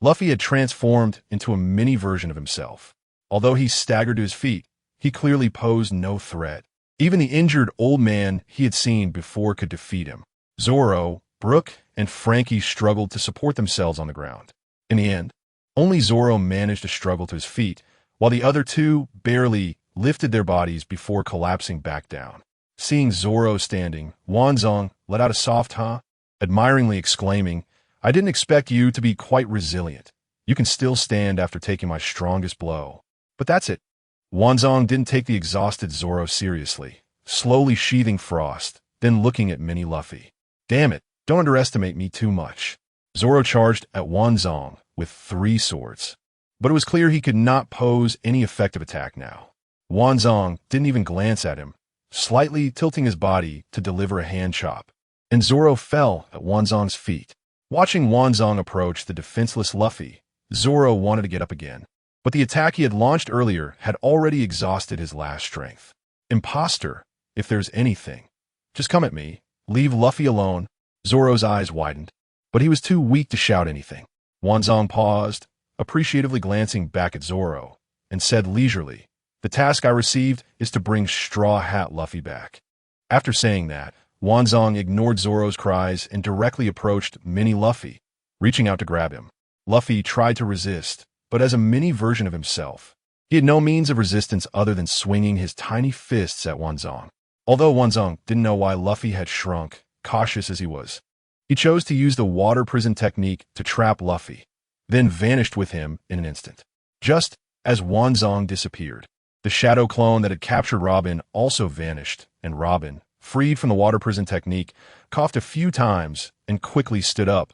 [SPEAKER 1] Luffy had transformed into a mini version of himself. Although he staggered to his feet, he clearly posed no threat. Even the injured old man he had seen before could defeat him. Zoro, Brooke, and Frankie struggled to support themselves on the ground. In the end, only Zoro managed to struggle to his feet, while the other 2 barely lifted their bodies before collapsing back down. Seeing Zoro standing, Wanzong let out a soft "huh," admiringly exclaiming, "I didn't expect you to be quite resilient. You can still stand after taking my strongest blow." But that's it. Wanzong didn't take the exhausted Zoro seriously, slowly sheathing frost, then looking at Mini Luffy. "Damn it, don't underestimate me too much." Zoro charged at Wanzong with 3 swords, but it was clear he could not pose any effective attack now. Wanzong didn't even glance at him, slightly tilting his body to deliver a hand chop, and Zoro fell at Wanzong's feet. Watching Wanzong approach the defenseless Luffy, Zoro wanted to get up again, but the attack he had launched earlier had already exhausted his last strength. Imposter, if there's anything. Just come at me. Leave Luffy alone. Zoro's eyes widened, but he was too weak to shout anything. Wanzong paused, appreciatively glancing back at Zoro, and said leisurely, "The task I received is to bring Straw Hat Luffy back." After saying that, Wanzong ignored Zoro's cries and directly approached Mini Luffy, reaching out to grab him. Luffy tried to resist, but as a mini version of himself, he had no means of resistance other than swinging his tiny fists at Wanzong. Although Wanzong didn't know why Luffy had shrunk, cautious as he was, he chose to use the water prison technique to trap Luffy, then vanished with him in an instant. Just as Wanzong disappeared, the shadow clone that had captured Robin also vanished, and Robin, freed from the water prison technique, coughed a few times and quickly stood up,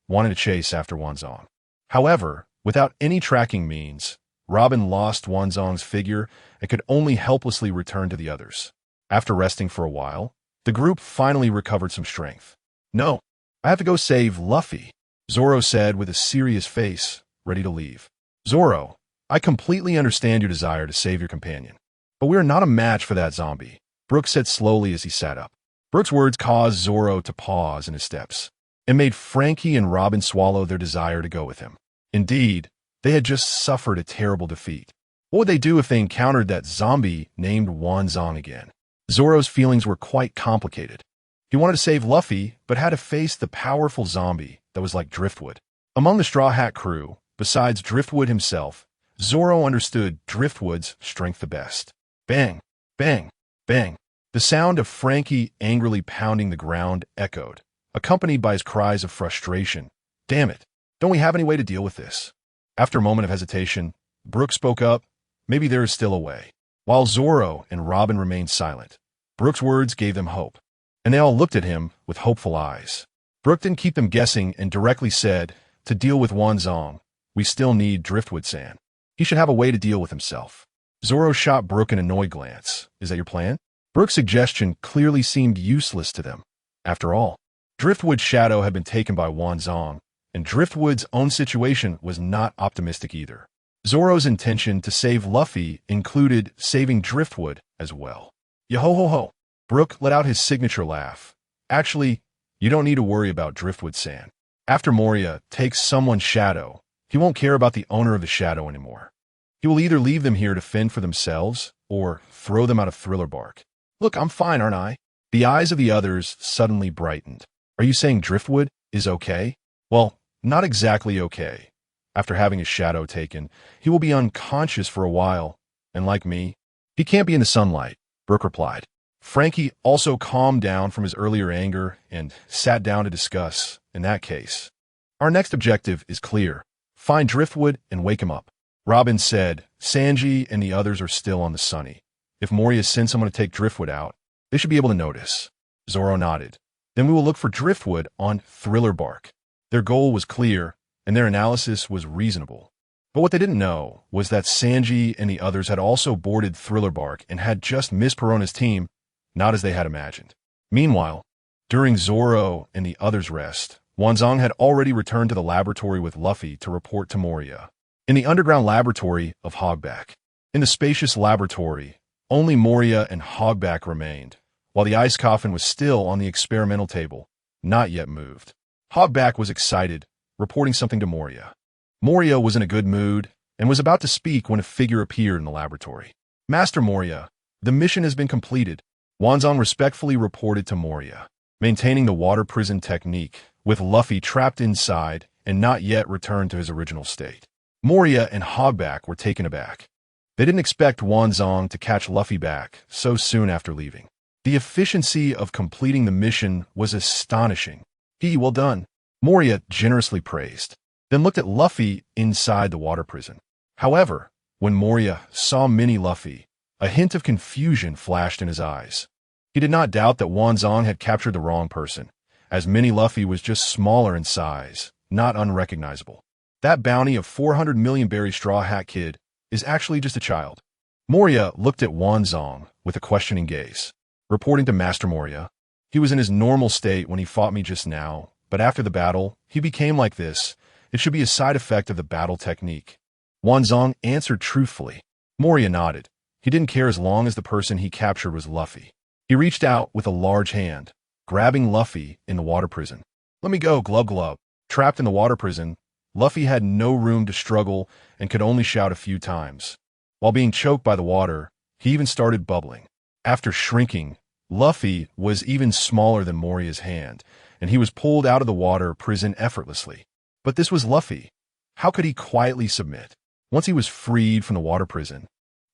[SPEAKER 1] wanting to chase after Wanzong. However, without any tracking means, Robin lost Wanzong's figure and could only helplessly return to the others. After resting for a while, the group finally recovered some strength. "No, I have to go save Luffy," Zoro said with a serious face, ready to leave. "Zoro, I completely understand your desire to save your companion, but we are not a match for that zombie," Brooke said slowly as he sat up. Brooke's words caused Zoro to pause in his steps, and made Frankie and Robin swallow their desire to go with him. Indeed, they had just suffered a terrible defeat. What would they do if they encountered that zombie named Wanzong again? Zoro's feelings were quite complicated. He wanted to save Luffy, but had to face the powerful zombie that was like Driftwood. Among the Straw Hat crew, besides Driftwood himself, Zoro understood Driftwood's strength the best. Bang, bang, bang. The sound of Frankie angrily pounding the ground echoed, accompanied by his cries of frustration. "Damn it, don't we have any way to deal with this?" After a moment of hesitation, Brooke spoke up, "Maybe there is still a way." While Zoro and Robin remained silent, Brooke's words gave them hope, and they all looked at him with hopeful eyes. Brooke didn't keep them guessing and directly said, "To deal with Wanzong, we still need Driftwood-san. He should have a way to deal with himself." Zoro shot Brooke an annoyed glance. "Is that your plan?" Brooke's suggestion clearly seemed useless to them. After all, Driftwood's shadow had been taken by Wanzong, and Driftwood's own situation was not optimistic either. Zoro's intention to save Luffy included saving Driftwood as well. Yo-ho-ho-ho. Brooke let out his signature laugh. "Actually, you don't need to worry about Driftwood-san. After Moria takes someone's shadow, he won't care about the owner of the shadow anymore. He will either leave them here to fend for themselves or throw them out of Thriller Bark. Look, I'm fine, aren't I?" The eyes of the others suddenly brightened. "Are you saying Driftwood is okay?" "Well, not exactly okay. After having his shadow taken, he will be unconscious for a while, and like me, he can't be in the sunlight," Brooke replied. Frankie also calmed down from his earlier anger and sat down to discuss. "In that case, our next objective is clear. Find driftwood and wake him up. Robin said, Sanji and the others are still on the Sunny. If Moria sends someone to take driftwood out, they should be able to notice. Zoro nodded. Then we will look for driftwood on Thriller Bark. Their goal was clear, and their analysis was reasonable. But what they didn't know was that Sanji and the others had also boarded Thriller Bark and had just missed Perona's team, not as they had imagined. Meanwhile, during Zoro and the others' rest, Wanzong had already returned to the laboratory with Luffy to report to Moria. In the underground laboratory of Hogback. In the spacious laboratory, only Moria and Hogback remained, while the ice coffin was still on the experimental table, not yet moved. Hogback was excited, reporting something to Moria. Moria was in a good mood and was about to speak when a figure appeared in the laboratory. Master Moria, the mission has been completed, Wanzong respectfully reported to Moria, maintaining the water prison technique, with Luffy trapped inside and not yet returned to his original state. Moria and Hogback were taken aback. They didn't expect Wanzong to catch Luffy back so soon after leaving. The efficiency of completing the mission was astonishing. Well done, Moria generously praised, then looked at Luffy inside the water prison. However, when Moria saw Mini Luffy, a hint of confusion flashed in his eyes. He did not doubt that Wanzong had captured the wrong person, as Mini Luffy was just smaller in size, not unrecognizable. That bounty of 400 million berry Straw Hat Kid is actually just a child. Moria looked at Wanzong with a questioning gaze. Reporting to Master Moria, he was in his normal state when he fought me just now, but after the battle, he became like this. It should be a side effect of the battle technique. Wanzong answered truthfully. Moria nodded. He didn't care as long as the person he captured was Luffy. He reached out with a large hand, grabbing Luffy in the water prison. Let me go, glub glub. Trapped in the water prison, Luffy had no room to struggle and could only shout a few times. While being choked by the water, he even started bubbling. After shrinking, Luffy was even smaller than Moria's hand, and he was pulled out of the water prison effortlessly. But this was Luffy. How could he quietly submit? Once he was freed from the water prison,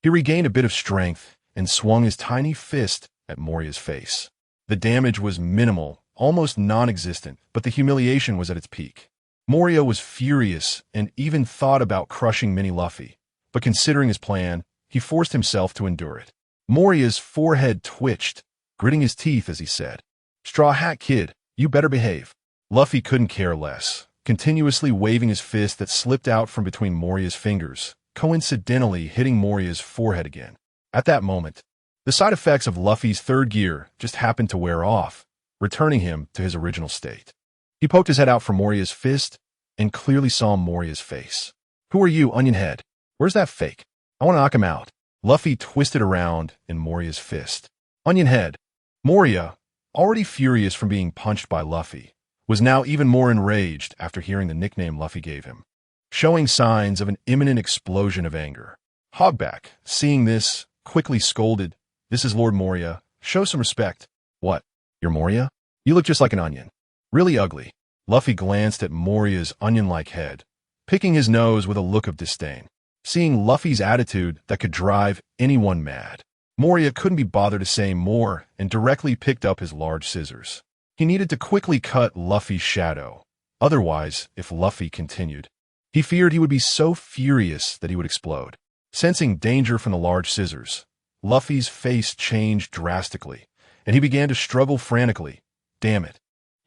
[SPEAKER 1] he regained a bit of strength and swung his tiny fist at Moria's face. The damage was minimal, almost non-existent, but the humiliation was at its peak. Moria was furious and even thought about crushing Mini Luffy, but considering his plan, he forced himself to endure it. Moria's forehead twitched, gritting his teeth as he said, Straw Hat Kid, you better behave. Luffy couldn't care less, continuously waving his fist that slipped out from between Moria's fingers, coincidentally hitting Moria's forehead again. At that moment, the side effects of Luffy's third gear just happened to wear off, returning him to his original state. He poked his head out from Moria's fist and clearly saw Moria's face. Who are you, Onion Head? Where's that fake? I want to knock him out. Luffy twisted around in Moria's fist. Onion Head. Moria, already furious from being punched by Luffy, was now even more enraged after hearing the nickname Luffy gave him, showing signs of an imminent explosion of anger. Hogback, seeing this, quickly scolded, This is Lord Moria. Show some respect. What? You're Moria? You look just like an onion. Really ugly. Luffy glanced at Moria's onion-like head, picking his nose with a look of disdain. Seeing Luffy's attitude that could drive anyone mad, Moria couldn't be bothered to say more and directly picked up his large scissors. He needed to quickly cut Luffy's shadow. Otherwise, if Luffy continued, he feared he would be so furious that he would explode. Sensing danger from the large scissors, Luffy's face changed drastically, and he began to struggle frantically. Damn it.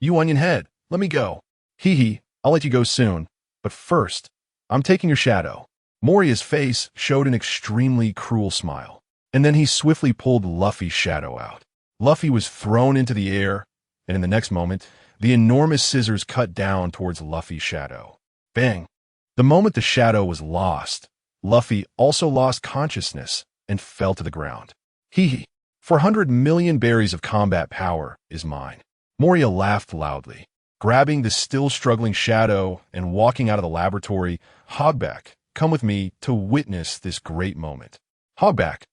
[SPEAKER 1] You Onion Head, let me go. Hee, I'll let you go soon. But first, I'm taking your shadow. Moria's face showed an extremely cruel smile, and then he swiftly pulled Luffy's shadow out. Luffy was thrown into the air, and in the next moment, the enormous scissors cut down towards Luffy's shadow. Bang! The moment the shadow was lost, Luffy also lost consciousness and fell to the ground. Hee, 400 million berries of combat power is mine. Moria laughed loudly, grabbing the still struggling shadow and walking out of the laboratory. Hogback, come with me to witness this great moment. Hogback,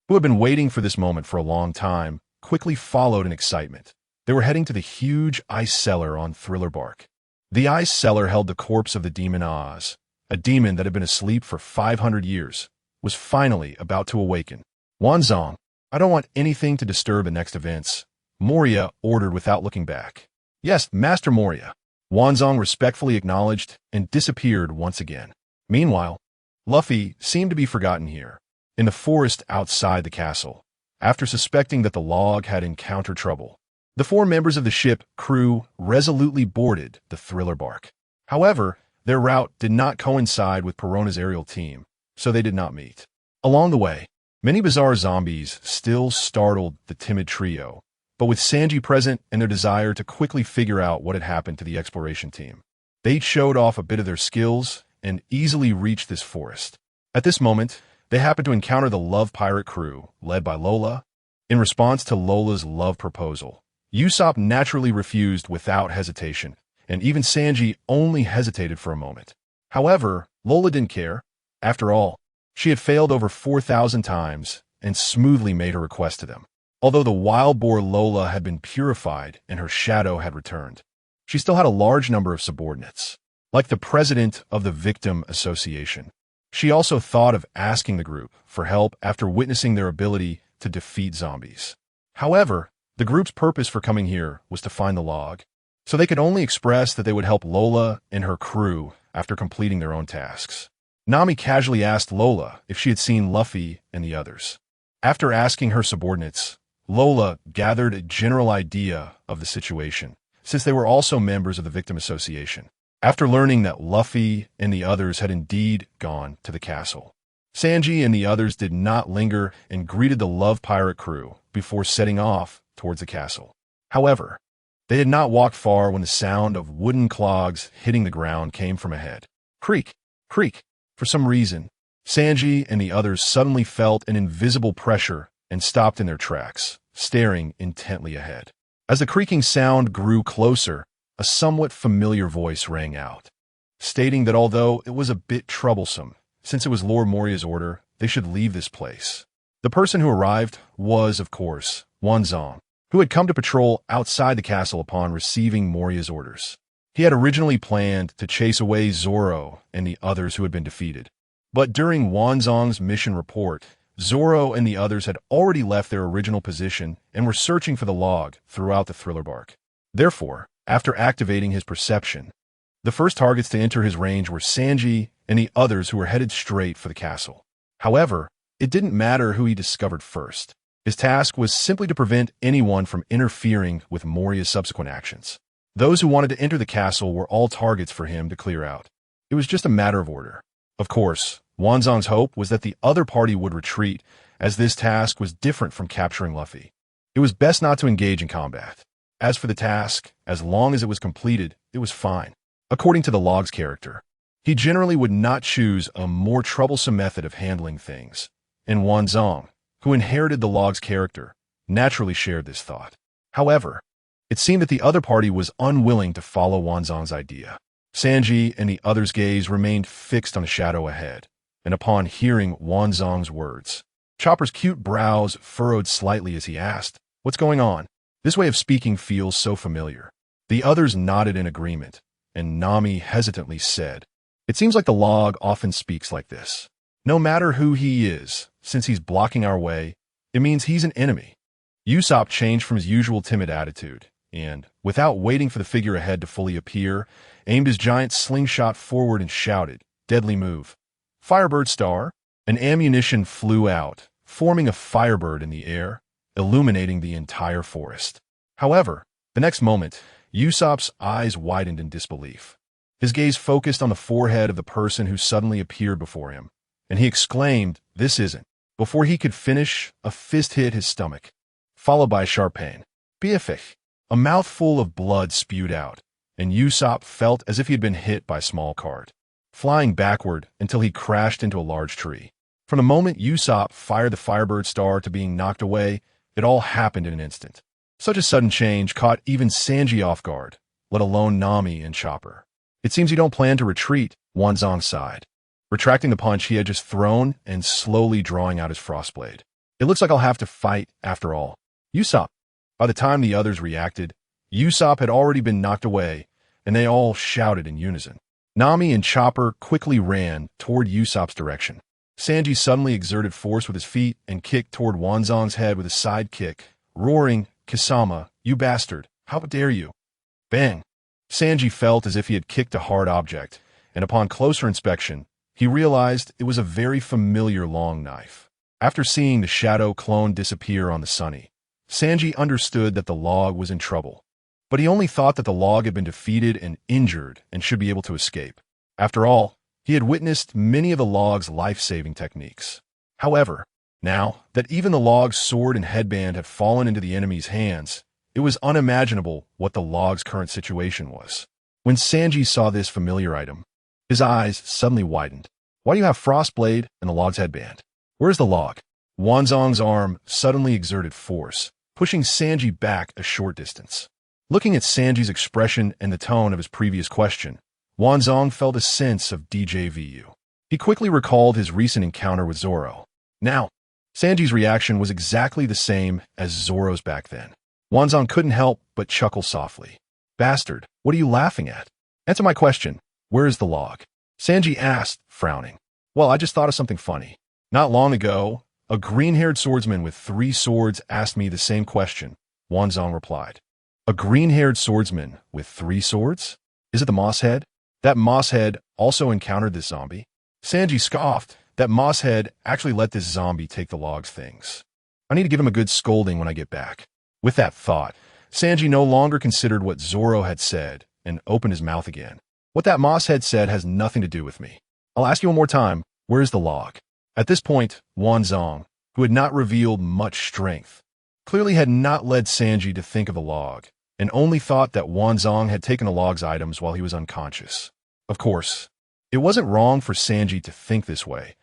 [SPEAKER 1] who had been waiting for this moment for a long time, quickly followed in excitement. They were heading to the huge ice cellar on Thriller Bark. The ice cellar held the corpse of the demon Oz, a demon that had been asleep for 500 years, was finally about to awaken. Wanzong, I don't want anything to disturb the next events, Moria ordered without looking back. Yes, Master Moria. Wanzong respectfully acknowledged and disappeared once again. Meanwhile, Luffy seemed to be forgotten here, in the forest outside the castle, after suspecting that the log had encountered trouble. The 4 members of the ship crew resolutely boarded the thriller bark. However, their route did not coincide with Perona's aerial team, so they did not meet. Along the way, many bizarre zombies still startled the timid trio, but with Sanji present and their desire to quickly figure out what had happened to the exploration team, they showed off a bit of their skills and easily reached this forest. At this moment, they happened to encounter the Love Pirate crew, led by Lola. In response to Lola's love proposal, Usopp naturally refused without hesitation, and even Sanji only hesitated for a moment. However, Lola didn't care. After all, she had failed over 4,000 times and smoothly made her request to them. Although the wild boar Lola had been purified and her shadow had returned, she still had a large number of subordinates. Like the president of the Victim Association, she also thought of asking the group for help after witnessing their ability to defeat zombies. However, the group's purpose for coming here was to find the log, so they could only express that they would help Lola and her crew after completing their own tasks. Nami casually asked Lola if she had seen Luffy and the others. After asking her subordinates, Lola gathered a general idea of the situation, since they were also members of the Victim Association. After learning that Luffy and the others had indeed gone to the castle, Sanji and the others did not linger and greeted the Love Pirate crew before setting off towards the castle. However, they had not walked far when the sound of wooden clogs hitting the ground came from ahead. Creak, creak. For some reason, Sanji and the others suddenly felt an invisible pressure and stopped in their tracks, staring intently ahead. As the creaking sound grew closer, a somewhat familiar voice rang out, stating that although it was a bit troublesome, since it was Lord Moria's order, they should leave this place. The person who arrived was, of course, Wanzong, who had come to patrol outside the castle upon receiving Moria's orders. He had originally planned to chase away Zoro and the others who had been defeated. But during Wanzong's mission report, Zoro and the others had already left their original position and were searching for the log throughout the thriller bark. Therefore, after activating his perception, the first targets to enter his range were Sanji and the others who were headed straight for the castle. However, it didn't matter who he discovered first. His task was simply to prevent anyone from interfering with Moria's subsequent actions. Those who wanted to enter the castle were all targets for him to clear out. It was just a matter of order. Of course, Wanzong's hope was that the other party would retreat, as this task was different from capturing Luffy. It was best not to engage in combat. As for the task, as long as it was completed, it was fine. According to the log's character, he generally would not choose a more troublesome method of handling things, and Wanzong, who inherited the log's character, naturally shared this thought. However, it seemed that the other party was unwilling to follow Wanzong's idea. Sanji and the others' gaze remained fixed on the shadow ahead, and upon hearing Wanzong's words, Chopper's cute brows furrowed slightly as he asked, "What's going on?" This way of speaking feels so familiar. The others nodded in agreement, and Nami hesitantly said, "It seems like the log often speaks like this. No matter who he is, since he's blocking our way, it means he's an enemy." Usopp changed from his usual timid attitude, and, without waiting for the figure ahead to fully appear, aimed his giant slingshot forward and shouted, "Deadly move. Firebird star!" An ammunition flew out, forming a firebird in the air, illuminating the entire forest. However, the next moment, Usopp's eyes widened in disbelief. His gaze focused on the forehead of the person who suddenly appeared before him, and he exclaimed, "This isn't." Before he could finish, a fist hit his stomach, followed by a sharp pain. Biafik. A mouthful of blood spewed out, and Usopp felt as if he had been hit by a small cart, flying backward until he crashed into a large tree. From the moment Usopp fired the Firebird Star to being knocked away, it all happened in an instant. Such a sudden change caught even Sanji off guard, let alone Nami and Chopper. "It seems you don't plan to retreat," Wanzong sighed, retracting the punch he had just thrown and slowly drawing out his frostblade. "It looks like I'll have to fight after all." "Usopp." By the time the others reacted, Usopp had already been knocked away, and they all shouted in unison. Nami and Chopper quickly ran toward Usopp's direction. Sanji suddenly exerted force with his feet and kicked toward Wanzong's head with a side kick, roaring, "Kisama, you bastard, how dare you!" Bang! Sanji felt as if he had kicked a hard object, and upon closer inspection, he realized it was a very familiar long knife. After seeing the shadow clone disappear on the Sunny, Sanji understood that the log was in trouble. But he only thought that the log had been defeated and injured and should be able to escape. After all, he had witnessed many of the log's life-saving techniques. However, now that even the log's sword and headband had fallen into the enemy's hands, it was unimaginable what the log's current situation was. When Sanji saw this familiar item, his eyes suddenly widened. Why do you have Frostblade and the log's headband? Where's the log? Wanzong's arm suddenly exerted force, pushing Sanji back a short distance. Looking at Sanji's expression and the tone of his previous question, Wanzong felt a sense of deja vu. He quickly recalled his recent encounter with Zoro. Now, Sanji's reaction was exactly the same as Zoro's back then. Wanzong couldn't help but chuckle softly. Bastard, what are you laughing at? Answer my question. Where is the log? Sanji asked, frowning. Well, I just thought of something funny. Not long ago, a green-haired swordsman with 3 swords asked me the same question, Wanzong replied. A green-haired swordsman with 3 swords? Is it the Mosshead? That Mosshead also encountered this zombie? Sanji scoffed. That Mosshead actually let this zombie take the log's things. I need to give him a good scolding when I get back. With that thought, Sanji no longer considered what Zoro had said and opened his mouth again. What that Mosshead said has nothing to do with me. I'll ask you one more time, where is the log? At this point, Wanzong, who had not revealed much strength, clearly had not led Sanji to think of the log, and only thought that Wanzong had taken the log's items while he was unconscious. Of course, it wasn't wrong for Sanji to think this way,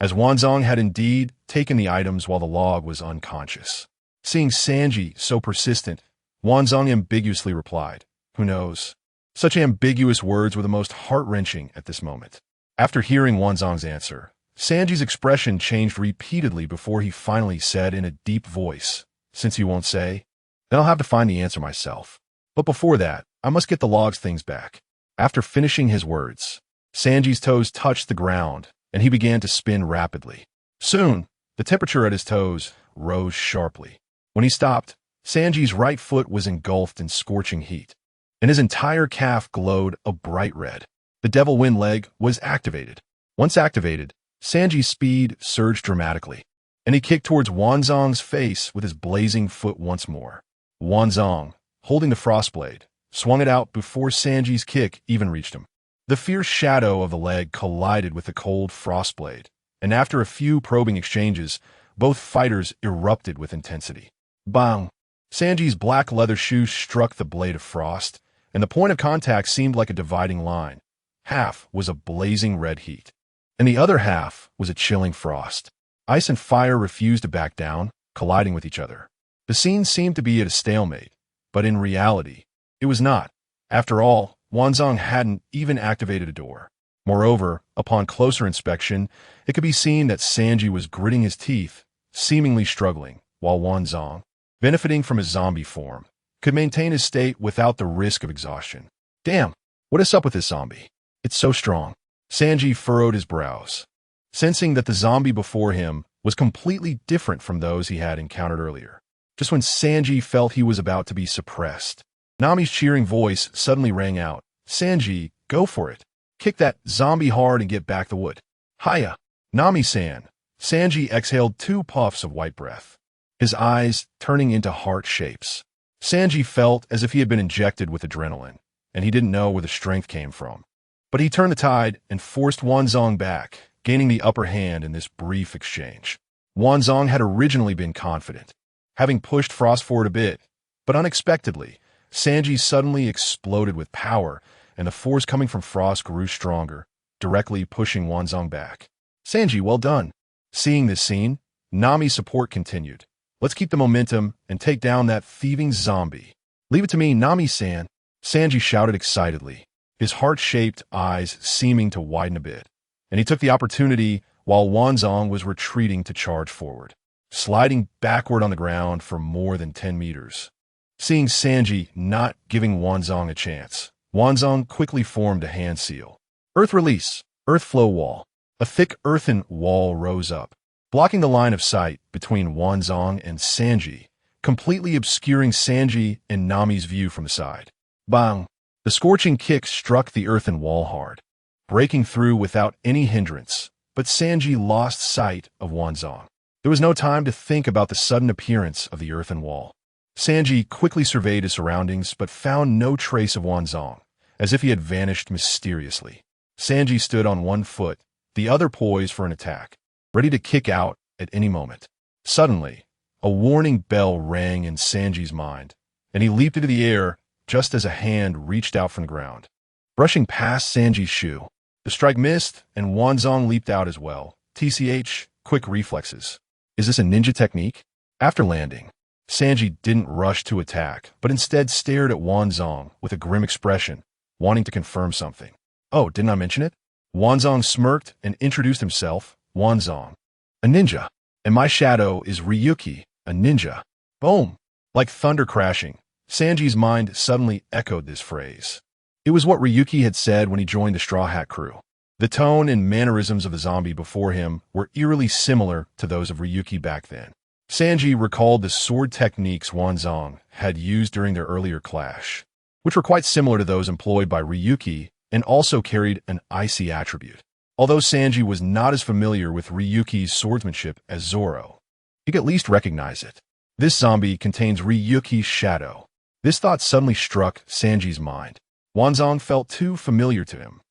[SPEAKER 1] as Wanzong had indeed taken the items while the log was unconscious. Seeing Sanji so persistent, Wanzong ambiguously replied, Who knows? Such ambiguous words were the most heart-wrenching at this moment. After hearing Wanzong's answer, Sanji's expression changed repeatedly before he finally said in a deep voice, Since you won't say, then I'll have to find the answer myself. But before that, I must get the log's things back. After finishing his words, Sanji's toes touched the ground, and he began to spin rapidly. Soon, the temperature at his toes rose sharply. When he stopped, Sanji's right foot was engulfed in scorching heat, and his entire calf glowed a bright red. The Devil Wind leg was activated. Once activated, Sanji's speed surged dramatically, and he kicked towards Wanzong's face with his blazing foot once more. Wanzong, holding the Frostblade, swung it out before Sanji's kick even reached him. The fierce shadow of the leg collided with the cold Frostblade, and after a few probing exchanges, both fighters erupted with intensity. Bang! Sanji's black leather shoes struck the blade of frost, and the point of contact seemed like a dividing line. Half was a blazing red heat, and the other half was a chilling frost. Ice and fire refused to back down, colliding with each other. The scene seemed to be at a stalemate, but in reality, it was not. After all, Wanzong hadn't even activated a door. Moreover, upon closer inspection, it could be seen that Sanji was gritting his teeth, seemingly struggling, while Wanzong, benefiting from his zombie form, could maintain his state without the risk of exhaustion. Damn, what is up with this zombie? It's so strong. Sanji furrowed his brows, sensing that the zombie before him was completely different from those he had encountered earlier. Just when Sanji felt he was about to be suppressed, Nami's cheering voice suddenly rang out. Sanji, go for it. Kick that zombie hard and get back the wood. Hiya, Nami-san. Sanji exhaled 2 puffs of white breath, his eyes turning into heart shapes. Sanji felt as if he had been injected with adrenaline, and he didn't know where the strength came from. But he turned the tide and forced Wanzong back, gaining the upper hand in this brief exchange. Wanzong had originally been confident, having pushed Frost forward a bit, but unexpectedly, Sanji suddenly exploded with power, and the force coming from Frost grew stronger, directly pushing Wanzong back. Sanji, well done. Seeing this scene, Nami's support continued. Let's keep the momentum and take down that thieving zombie. Leave it to me, Nami-san. Sanji shouted excitedly, his heart-shaped eyes seeming to widen a bit, and he took the opportunity while Wanzong was retreating to charge forward, sliding backward on the ground for more than 10 meters. Seeing Sanji not giving Wanzong a chance, Wanzong quickly formed a hand seal. Earth release, earth flow wall. A thick earthen wall rose up, blocking the line of sight between Wanzong and Sanji, completely obscuring Sanji and Nami's view from the side. Bang! The scorching kick struck the earthen wall hard, breaking through without any hindrance, but Sanji lost sight of Wanzong. There was no time to think about the sudden appearance of the earthen wall. Sanji quickly surveyed his surroundings but found no trace of Wanzong, as if he had vanished mysteriously. Sanji stood on one foot, the other poised for an attack, ready to kick out at any moment. Suddenly, a warning bell rang in Sanji's mind, and he leaped into the air just as a hand reached out from the ground, brushing past Sanji's shoe. The strike missed, and Wanzong leaped out as well. TCH, quick reflexes. Is this a ninja technique? After landing, Sanji didn't rush to attack, but instead stared at Wanzong with a grim expression, wanting to confirm something. Oh, didn't I mention it? Wanzong smirked and introduced himself. Wanzong, a ninja. And my shadow is Ryuki, a ninja. Boom! Like thunder crashing, Sanji's mind suddenly echoed this phrase. It was what Ryuki had said when he joined the Straw Hat crew. The tone and mannerisms of the zombie before him were eerily similar to those of Ryuki back then. Sanji recalled the sword techniques Wanzong had used during their earlier clash, which were quite similar to those employed by Ryuki and also carried an icy attribute. Although Sanji was not as familiar with Ryuki's swordsmanship as Zoro, he could at least recognize it. This zombie contains Ryuki's shadow. This thought suddenly struck Sanji's mind. Wanzong felt too familiar to him,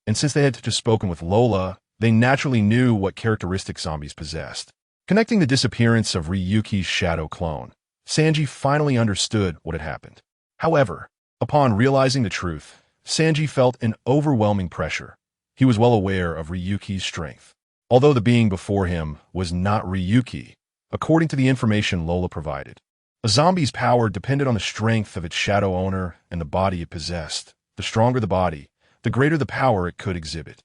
[SPEAKER 1] and since they had just spoken with Lola, they naturally knew what characteristics zombies possessed. Connecting the disappearance of Ryuki's shadow clone, Sanji finally understood what had happened. However, upon realizing the truth, Sanji felt an overwhelming pressure. He was well aware of Ryuki's strength. Although the being before him was not Ryuki, according to the information Lola provided, a zombie's power depended on the strength of its shadow owner and the body it possessed. The stronger the body, the greater the power it could exhibit.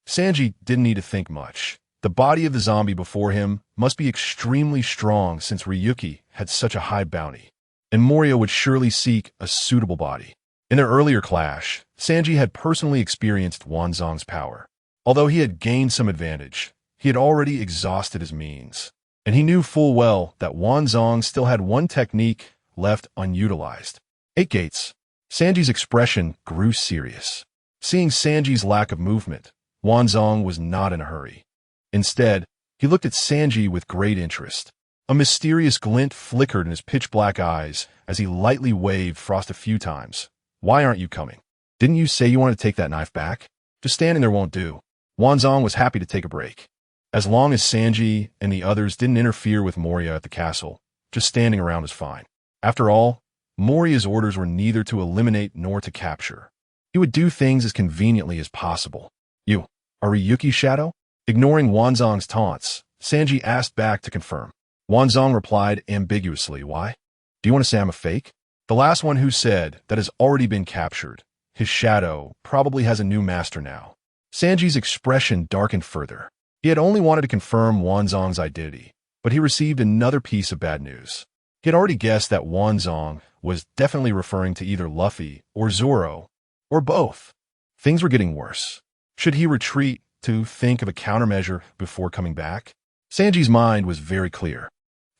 [SPEAKER 1] Sanji didn't need to think much. The body of the zombie before him must be extremely strong since Ryuki had such a high bounty, and Moria would surely seek a suitable body. In their earlier clash, Sanji had personally experienced Wanzong's power. Although he had gained some advantage, he had already exhausted his means, and he knew full well that Wanzong still had one technique left unutilized. 8 gates. Sanji's expression grew serious. Seeing Sanji's lack of movement, Wanzong was not in a hurry. Instead, he looked at Sanji with great interest. A mysterious glint flickered in his pitch-black eyes as he lightly waved Frost a few times. Why aren't you coming? Didn't you say you wanted to take that knife back? Just standing there won't do. Wanzong was happy to take a break. As long as Sanji and the others didn't interfere with Moria at the castle, just standing around was fine. After all, Moria's orders were neither to eliminate nor to capture. He would do things as conveniently as possible. You are Ryuki's shadow? Ignoring Wanzong's taunts, Sanji asked back to confirm. Wanzong replied ambiguously, why? Do you want to say I'm a fake? The last one who said that has already been captured. His shadow probably has a new master now. Sanji's expression darkened further. He had only wanted to confirm Wanzong's identity, but he received another piece of bad news. He had already guessed that Wanzong was definitely referring to either Luffy or Zoro, or both. Things were getting worse. Should he retreat to think of a countermeasure before coming back? Sanji's mind was very clear.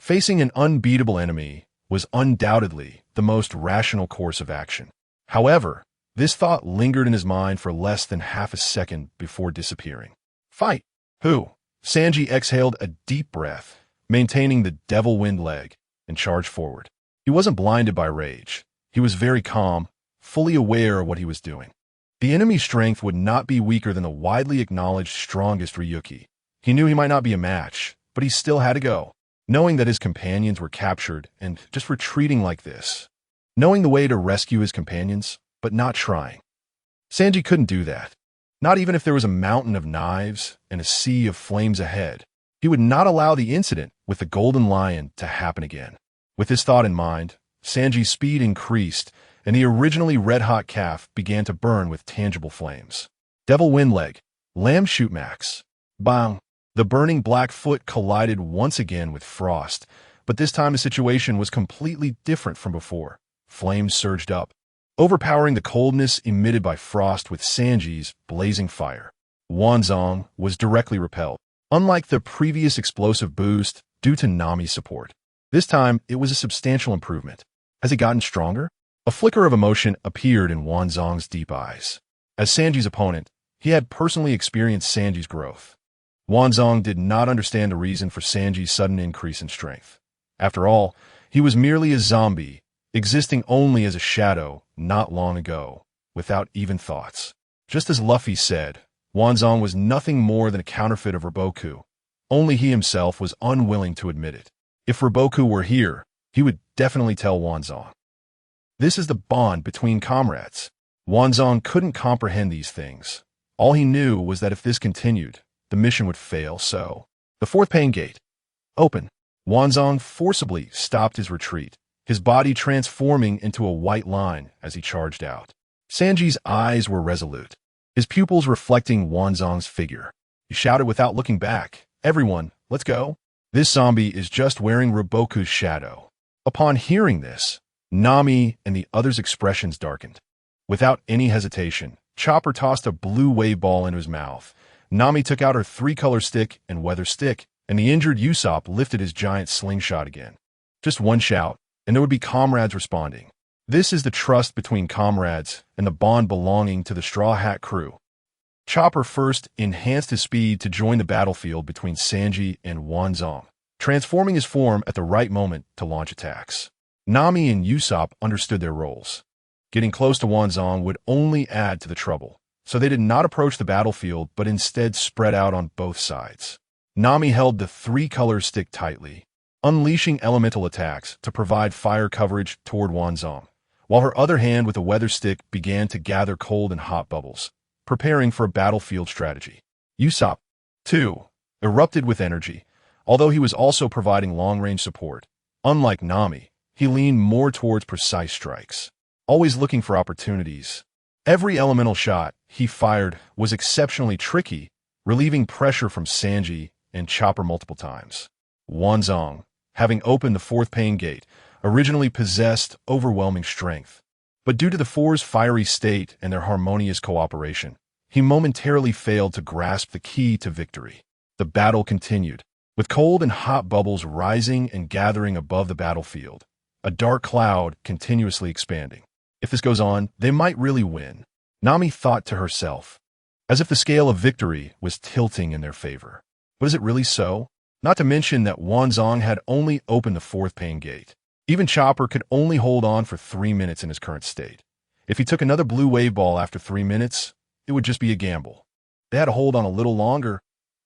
[SPEAKER 1] Facing an unbeatable enemy was undoubtedly the most rational course of action. However, this thought lingered in his mind for less than half a second before disappearing. Fight! Who? Sanji exhaled a deep breath, maintaining the devil wind leg, and charged forward. He wasn't blinded by rage. He was very calm, fully aware of what he was doing. The enemy's strength would not be weaker than the widely acknowledged strongest Ryuki. He knew he might not be a match, but he still had to go. Knowing that his companions were captured and just retreating like this. Knowing the way to rescue his companions, but not trying. Sanji couldn't do that. Not even if there was a mountain of knives and a sea of flames ahead. He would not allow the incident with the Golden Lion to happen again. With this thought in mind, Sanji's speed increased, and the originally red-hot calf began to burn with tangible flames. Devil Windleg, Lamb Shoot Max. Bang! The burning black foot collided once again with Frost, but this time the situation was completely different from before. Flames surged up, overpowering the coldness emitted by Frost with Sanji's blazing fire. Wanzong was directly repelled, unlike the previous explosive boost due to Nami's support. This time, it was a substantial improvement. Has it gotten stronger? A flicker of emotion appeared in Wanzong's deep eyes. As Sanji's opponent, he had personally experienced Sanji's growth. Wanzong did not understand the reason for Sanji's sudden increase in strength. After all, he was merely a zombie, existing only as a shadow not long ago, without even thoughts. Just as Luffy said, Wanzong was nothing more than a counterfeit of Roboku. Only he himself was unwilling to admit it. If Roboku were here, he would definitely tell Wanzong. This is the bond between comrades. Wanzong couldn't comprehend these things. All he knew was that if this continued, the mission would fail, so... The fourth pain gate. Open. Wanzong forcibly stopped his retreat, his body transforming into a white line as he charged out. Sanji's eyes were resolute, his pupils reflecting Wanzong's figure. He shouted without looking back, "Everyone, let's go." This zombie is just wearing Roboku's shadow. Upon hearing this, Nami and the others' expressions darkened. Without any hesitation, Chopper tossed a blue wave ball into his mouth. Nami took out her three-color stick and weather stick, and the injured Usopp lifted his giant slingshot again. Just one shout, and there would be comrades responding. This is the trust between comrades and the bond belonging to the Straw Hat crew. Chopper first enhanced his speed to join the battlefield between Sanji and Wanzong, transforming his form at the right moment to launch attacks. Nami and Usopp understood their roles. Getting close to Wanzong would only add to the trouble, so they did not approach the battlefield but instead spread out on both sides. Nami held the three-color stick tightly, unleashing elemental attacks to provide fire coverage toward Wanzong, while her other hand with the weather stick began to gather cold and hot bubbles, preparing for a battlefield strategy. Usopp, too, erupted with energy, although he was also providing long-range support. Unlike Nami, he leaned more towards precise strikes, always looking for opportunities. Every elemental shot he fired was exceptionally tricky, relieving pressure from Sanji and Chopper multiple times. Wanzong, having opened the fourth pain gate, originally possessed overwhelming strength. But due to the Four's fiery state and their harmonious cooperation, he momentarily failed to grasp the key to victory. The battle continued, with cold and hot bubbles rising and gathering above the battlefield, a dark cloud continuously expanding. If this goes on, they might really win, Nami thought to herself, as if the scale of victory was tilting in their favor. But is it really so? Not to mention that Wanzong had only opened the fourth pain gate. Even Chopper could only hold on for 3 minutes in his current state. If he took another blue wave ball after 3 minutes, it would just be a gamble. They had to hold on a little longer,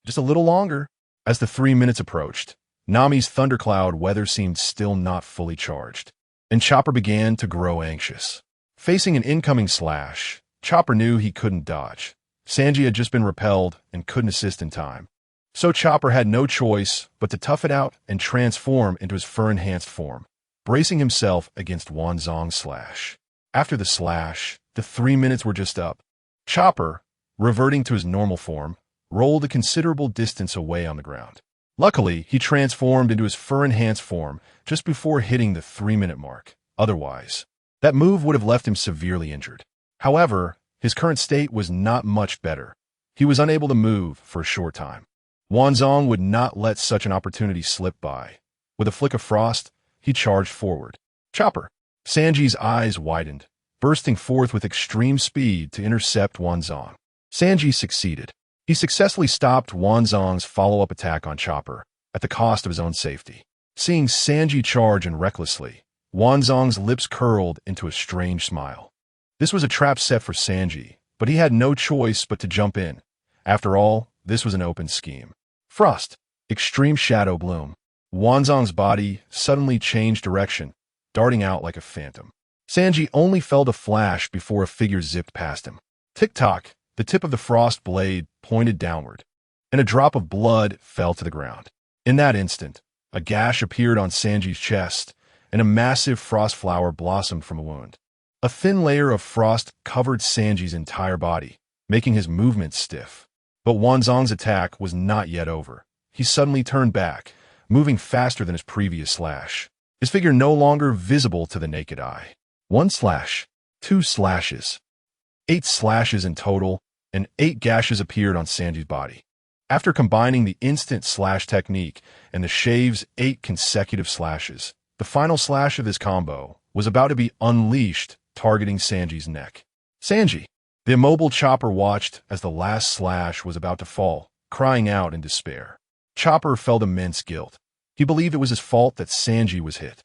[SPEAKER 1] just a little longer. As the 3 minutes approached, Nami's thundercloud weather seemed still not fully charged, and Chopper began to grow anxious. Facing an incoming slash, Chopper knew he couldn't dodge. Sanji had just been repelled and couldn't assist in time. So Chopper had no choice but to tough it out and transform into his fur-enhanced form, bracing himself against Wanzong's slash. After the slash, the 3 minutes were just up. Chopper, reverting to his normal form, rolled a considerable distance away on the ground. Luckily, he transformed into his fur-enhanced form just before hitting the 3-minute mark. Otherwise, that move would have left him severely injured. However, his current state was not much better. He was unable to move for a short time. Wanzong would not let such an opportunity slip by. With a flick of frost, he charged forward. Chopper! Sanji's eyes widened, bursting forth with extreme speed to intercept Wanzong. Sanji succeeded. He successfully stopped Wanzong's follow-up attack on Chopper, at the cost of his own safety. Seeing Sanji charge in recklessly, Wanzong's lips curled into a strange smile. This was a trap set for Sanji, but he had no choice but to jump in. After all, this was an open scheme. Frost. Extreme shadow bloom. Wanzong's body suddenly changed direction, darting out like a phantom. Sanji only felt a flash before a figure zipped past him. Tick-tock, the tip of the frost blade pointed downward, and a drop of blood fell to the ground. In that instant, a gash appeared on Sanji's chest, and a massive frost flower blossomed from a wound. A thin layer of frost covered Sanji's entire body, making his movements stiff. But Wanzong's attack was not yet over. He suddenly turned back, moving faster than his previous slash, his figure no longer visible to the naked eye. 1 slash, 2 slashes, 8 slashes in total, and 8 gashes appeared on Sanji's body. After combining the instant slash technique and the shave's 8 consecutive slashes, the final slash of this combo was about to be unleashed, targeting Sanji's neck. Sanji! The immobile Chopper watched as the last slash was about to fall, crying out in despair. Chopper felt immense guilt. He believed it was his fault that Sanji was hit.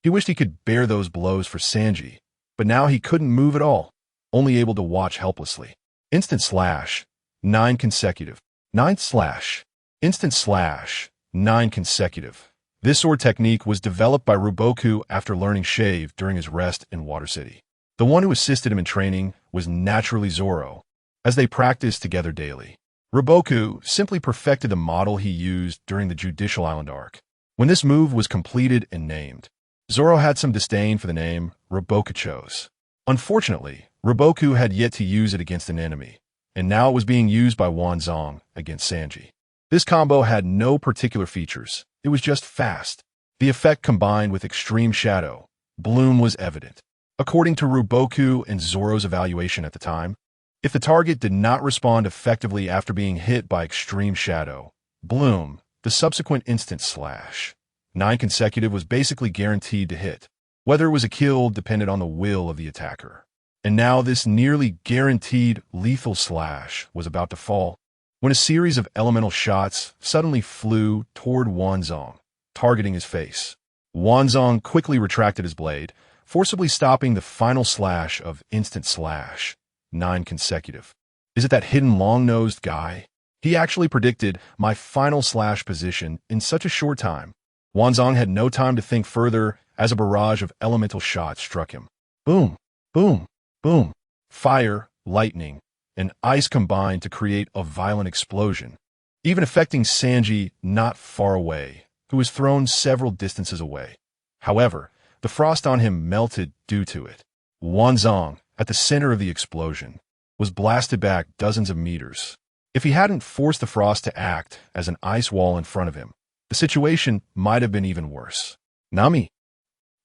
[SPEAKER 1] He wished he could bear those blows for Sanji, but now he couldn't move at all, only able to watch helplessly. Instant slash, 9 consecutive. Ninth slash. Instant slash, 9 consecutive. This sword technique was developed by Ruboku after learning Shave during his rest in Water City. The one who assisted him in training was naturally Zoro, as they practiced together daily. Ruboku simply perfected the model he used during the Judicial Island arc. When this move was completed and named, Zoro had some disdain for the name Ruboku chose. Unfortunately, Ruboku had yet to use it against an enemy, and now it was being used by Wanzong against Sanji. This combo had no particular features, it was just fast. The effect combined with extreme shadow, bloom was evident. According to Ruboku and Zoro's evaluation at the time, if the target did not respond effectively after being hit by extreme shadow, bloom, the subsequent instant slash, 9 consecutive was basically guaranteed to hit. Whether it was a kill depended on the will of the attacker. And now this nearly guaranteed lethal slash was about to fall, when a series of elemental shots suddenly flew toward Wanzong, targeting his face. Wanzong quickly retracted his blade, forcibly stopping the final slash of instant slash, 9 consecutive. Is it that hidden long-nosed guy? He actually predicted my final slash position in such a short time. Wanzong had no time to think further as a barrage of elemental shots struck him. Boom, boom, boom. Fire, lightning, and ice combined to create a violent explosion, even affecting Sanji not far away, who was thrown several distances away. However, the frost on him melted due to it. Wanzong, at the center of the explosion, was blasted back dozens of meters. If he hadn't forced the frost to act as an ice wall in front of him, the situation might have been even worse. Nami!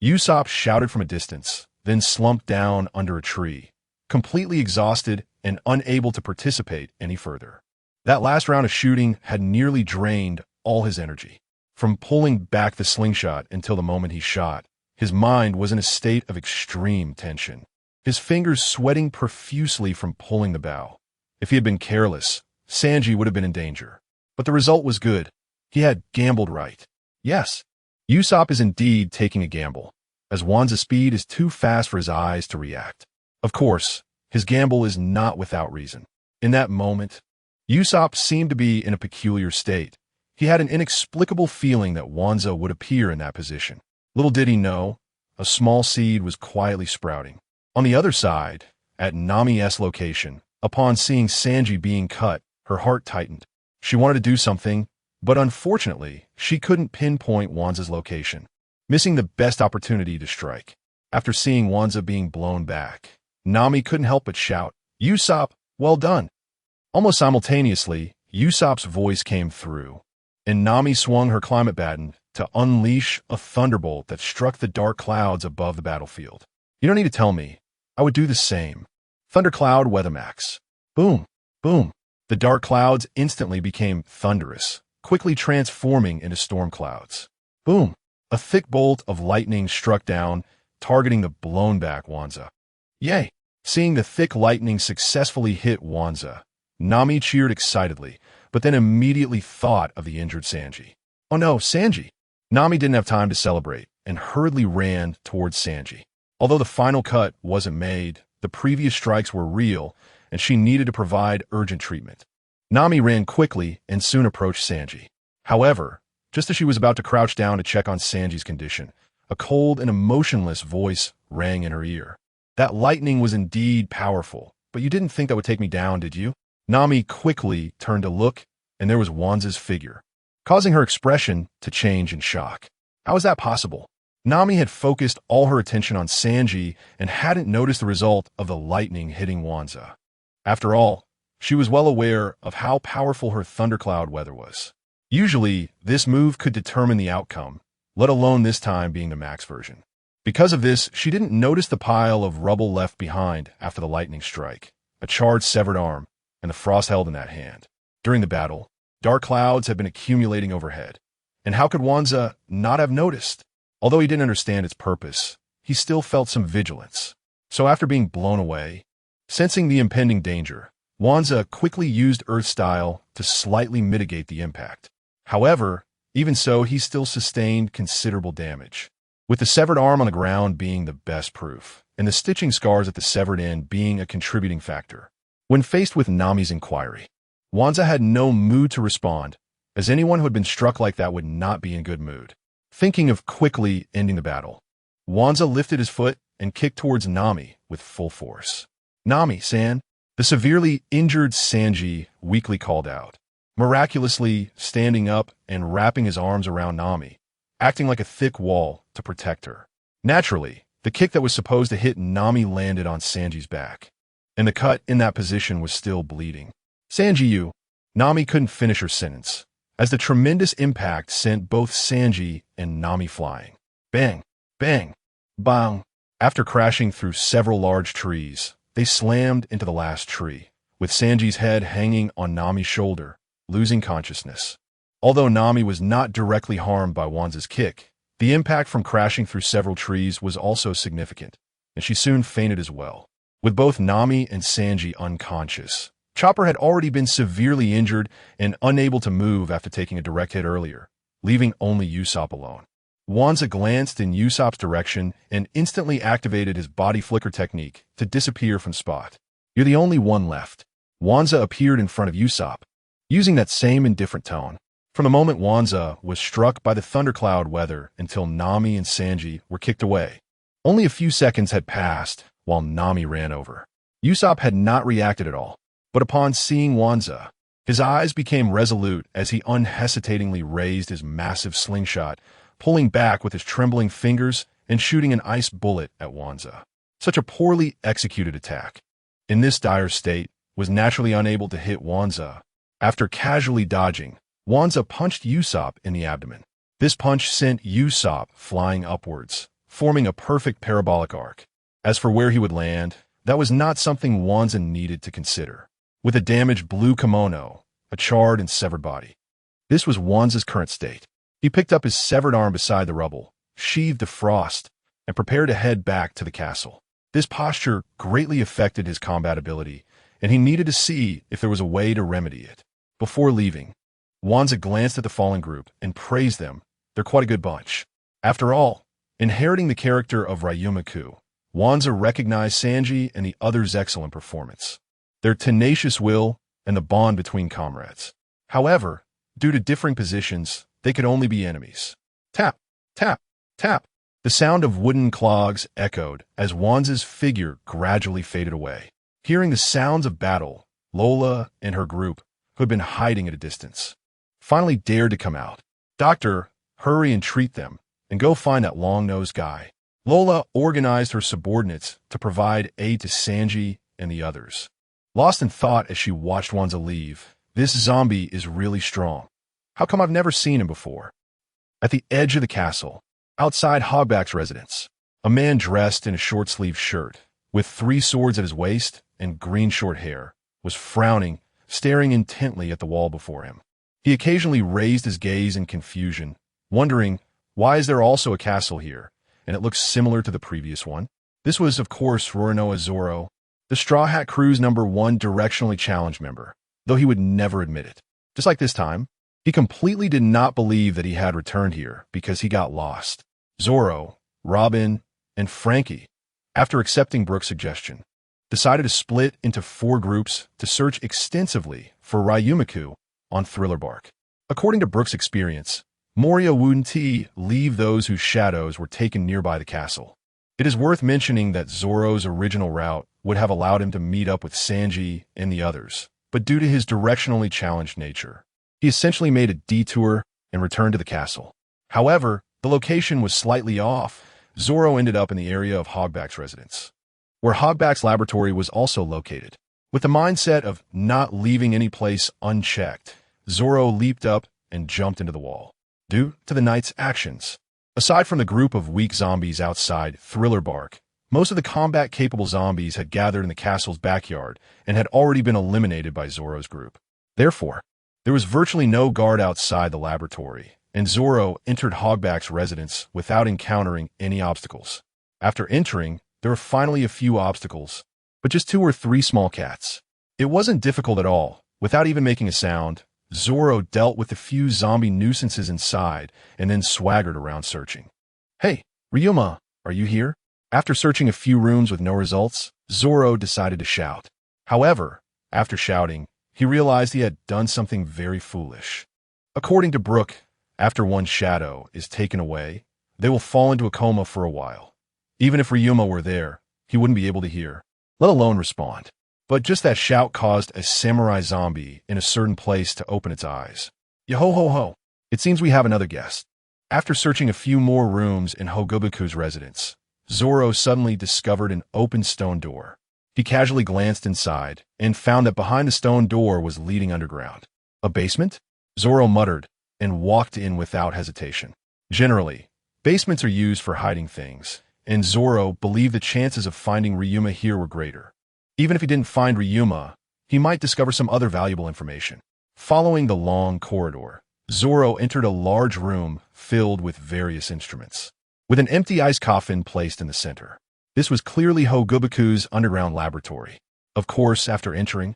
[SPEAKER 1] Usopp shouted from a distance, then slumped down under a tree, completely exhausted and unable to participate any further. That last round of shooting had nearly drained all his energy. From pulling back the slingshot until the moment he shot, his mind was in a state of extreme tension, his fingers sweating profusely from pulling the bow. If he had been careless, Sanji would have been in danger. But the result was good. He had gambled right. Yes, Usopp is indeed taking a gamble, as Wanza's speed is too fast for his eyes to react. Of course, his gamble is not without reason. In that moment, Usopp seemed to be in a peculiar state. He had an inexplicable feeling that Wanza would appear in that position. Little did he know, a small seed was quietly sprouting. On the other side, at Nami's location, upon seeing Sanji being cut, her heart tightened. She wanted to do something, but unfortunately, she couldn't pinpoint Wanza's location, missing the best opportunity to strike. After seeing Wanza being blown back, Nami couldn't help but shout, "Usopp, well done!" Almost simultaneously, Usopp's voice came through, and Nami swung her climate baton to unleash a thunderbolt that struck the dark clouds above the battlefield. You don't need to tell me. I would do the same. Thundercloud Weathermax. Boom, boom. The dark clouds instantly became thunderous, quickly transforming into storm clouds. Boom. A thick bolt of lightning struck down, targeting the blown-back Wanza. Yay! Seeing the thick lightning successfully hit Wanza, Nami cheered excitedly, but then immediately thought of the injured Sanji. Oh no, Sanji! Nami didn't have time to celebrate and hurriedly ran towards Sanji. Although the final cut wasn't made, the previous strikes were real, and she needed to provide urgent treatment. Nami ran quickly and soon approached Sanji. However, just as she was about to crouch down to check on Sanji's condition, a cold and emotionless voice rang in her ear. That lightning was indeed powerful, but you didn't think that would take me down, did you? Nami quickly turned to look, and there was Wanza's figure, causing her expression to change in shock. How was that possible? Nami had focused all her attention on Sanji and hadn't noticed the result of the lightning hitting Wanza. After all, she was well aware of how powerful her thundercloud weather was. Usually, this move could determine the outcome, let alone this time being the max version. Because of this, she didn't notice the pile of rubble left behind after the lightning strike, a charred severed arm, and the frost held in that hand. During the battle, dark clouds had been accumulating overhead, and how could Wanza not have noticed? Although he didn't understand its purpose, he still felt some vigilance. So after being blown away, sensing the impending danger, Wanza quickly used Earth Style to slightly mitigate the impact. However, even so, he still sustained considerable damage, with the severed arm on the ground being the best proof, and the stitching scars at the severed end being a contributing factor. When faced with Nami's inquiry, Wanza had no mood to respond, as anyone who had been struck like that would not be in good mood. Thinking of quickly ending the battle, Wanza lifted his foot and kicked towards Nami with full force. "Nami-san," the severely injured Sanji weakly called out, miraculously standing up and wrapping his arms around Nami, acting like a thick wall to protect her. Naturally, the kick that was supposed to hit Nami landed on Sanji's back, and the cut in that position was still bleeding. "Sanji, you..." Nami couldn't finish her sentence, as the tremendous impact sent both Sanji and Nami flying. Bang! Bang! Bang! After crashing through several large trees, they slammed into the last tree, with Sanji's head hanging on Nami's shoulder, losing consciousness. Although Nami was not directly harmed by Wanza's kick, the impact from crashing through several trees was also significant, and she soon fainted as well. With both Nami and Sanji unconscious, Chopper had already been severely injured and unable to move after taking a direct hit earlier, leaving only Usopp alone. Wanza glanced in Usopp's direction and instantly activated his body flicker technique to disappear from spot. "You're the only one left." Wanza appeared in front of Usopp, using that same indifferent tone. From the moment Wanza was struck by the thundercloud weather until Nami and Sanji were kicked away, only a few seconds had passed while Nami ran over. Usopp had not reacted at all, but upon seeing Wanza, his eyes became resolute as he unhesitatingly raised his massive slingshot, pulling back with his trembling fingers and shooting an ice bullet at Wanza. Such a poorly executed attack, in this dire state, was naturally unable to hit Wanza. After casually dodging, Wanza punched Usopp in the abdomen. This punch sent Usopp flying upwards, forming a perfect parabolic arc. As for where he would land, that was not something Wanza needed to consider. With a damaged blue kimono, a charred and severed body, this was Wanza's current state. He picked up his severed arm beside the rubble, sheathed the frost, and prepared to head back to the castle. This posture greatly affected his combat ability, and he needed to see if there was a way to remedy it. Before leaving, Wanza glanced at the fallen group and praised them. They're quite a good bunch. After all, inheriting the character of Ryumaku, Wanza recognized Sanji and the others' excellent performance, their tenacious will, and the bond between comrades. However, due to differing positions, they could only be enemies. Tap, tap, tap. The sound of wooden clogs echoed as Wanza's figure gradually faded away. Hearing the sounds of battle, Lola and her group, who had been hiding at a distance, finally dared to come out. "Doctor, hurry and treat them, and go find that long-nosed guy." Lola organized her subordinates to provide aid to Sanji and the others. Lost in thought as she watched Wanza leave, "This zombie is really strong. How come I've never seen him before?" At the edge of the castle, outside Hogback's residence, a man dressed in a short-sleeved shirt, with 3 swords at his waist and green short hair, was frowning, staring intently at the wall before him. He occasionally raised his gaze in confusion, wondering, why is there also a castle here, and it looks similar to the previous one? This was, of course, Roronoa Zoro, the Straw Hat Crew's #1 directionally challenged member, though he would never admit it. Just like this time, he completely did not believe that he had returned here because he got lost. Zoro, Robin, and Frankie, after accepting Brooke's suggestion, decided to split into 4 groups to search extensively for Ryumaku on Thriller Bark. According to Brooke's experience, Moria wouldn't leave those whose shadows were taken nearby the castle. It is worth mentioning that Zoro's original route would have allowed him to meet up with Sanji and the others, but due to his directionally challenged nature, he essentially made a detour and returned to the castle. However, the location was slightly off. Zoro ended up in the area of Hogback's residence, where Hogback's laboratory was also located. With the mindset of not leaving any place unchecked, Zoro leaped up and jumped into the wall. Due to the night's actions, aside from the group of weak zombies outside Thriller Bark, most of the combat-capable zombies had gathered in the castle's backyard and had already been eliminated by Zoro's group. Therefore, there was virtually no guard outside the laboratory, and Zoro entered Hogback's residence without encountering any obstacles. After entering, there were finally a few obstacles, but just 2 or 3 small cats. It wasn't difficult at all. Without even making a sound, Zoro dealt with the few zombie nuisances inside and then swaggered around searching. "Hey, Ryuma, are you here?" After searching a few rooms with no results, Zoro decided to shout. However, after shouting, he realized he had done something very foolish. According to Brooke, after one's shadow is taken away, they will fall into a coma for a while. Even if Ryuma were there, he wouldn't be able to hear, let alone respond. But just that shout caused a samurai zombie in a certain place to open its eyes. Yo-ho-ho-ho! It seems we have another guest. After searching a few more rooms in Hogobaku's residence, Zoro suddenly discovered an open stone door. He casually glanced inside and found that behind the stone door was leading underground. A basement? Zoro muttered and walked in without hesitation. Generally, basements are used for hiding things, and Zoro believed the chances of finding Ryuma here were greater. Even if he didn't find Ryuma, he might discover some other valuable information. Following the long corridor, Zoro entered a large room filled with various instruments, with an empty ice coffin placed in the center. This was clearly Hogobaku's underground laboratory. Of course, after entering,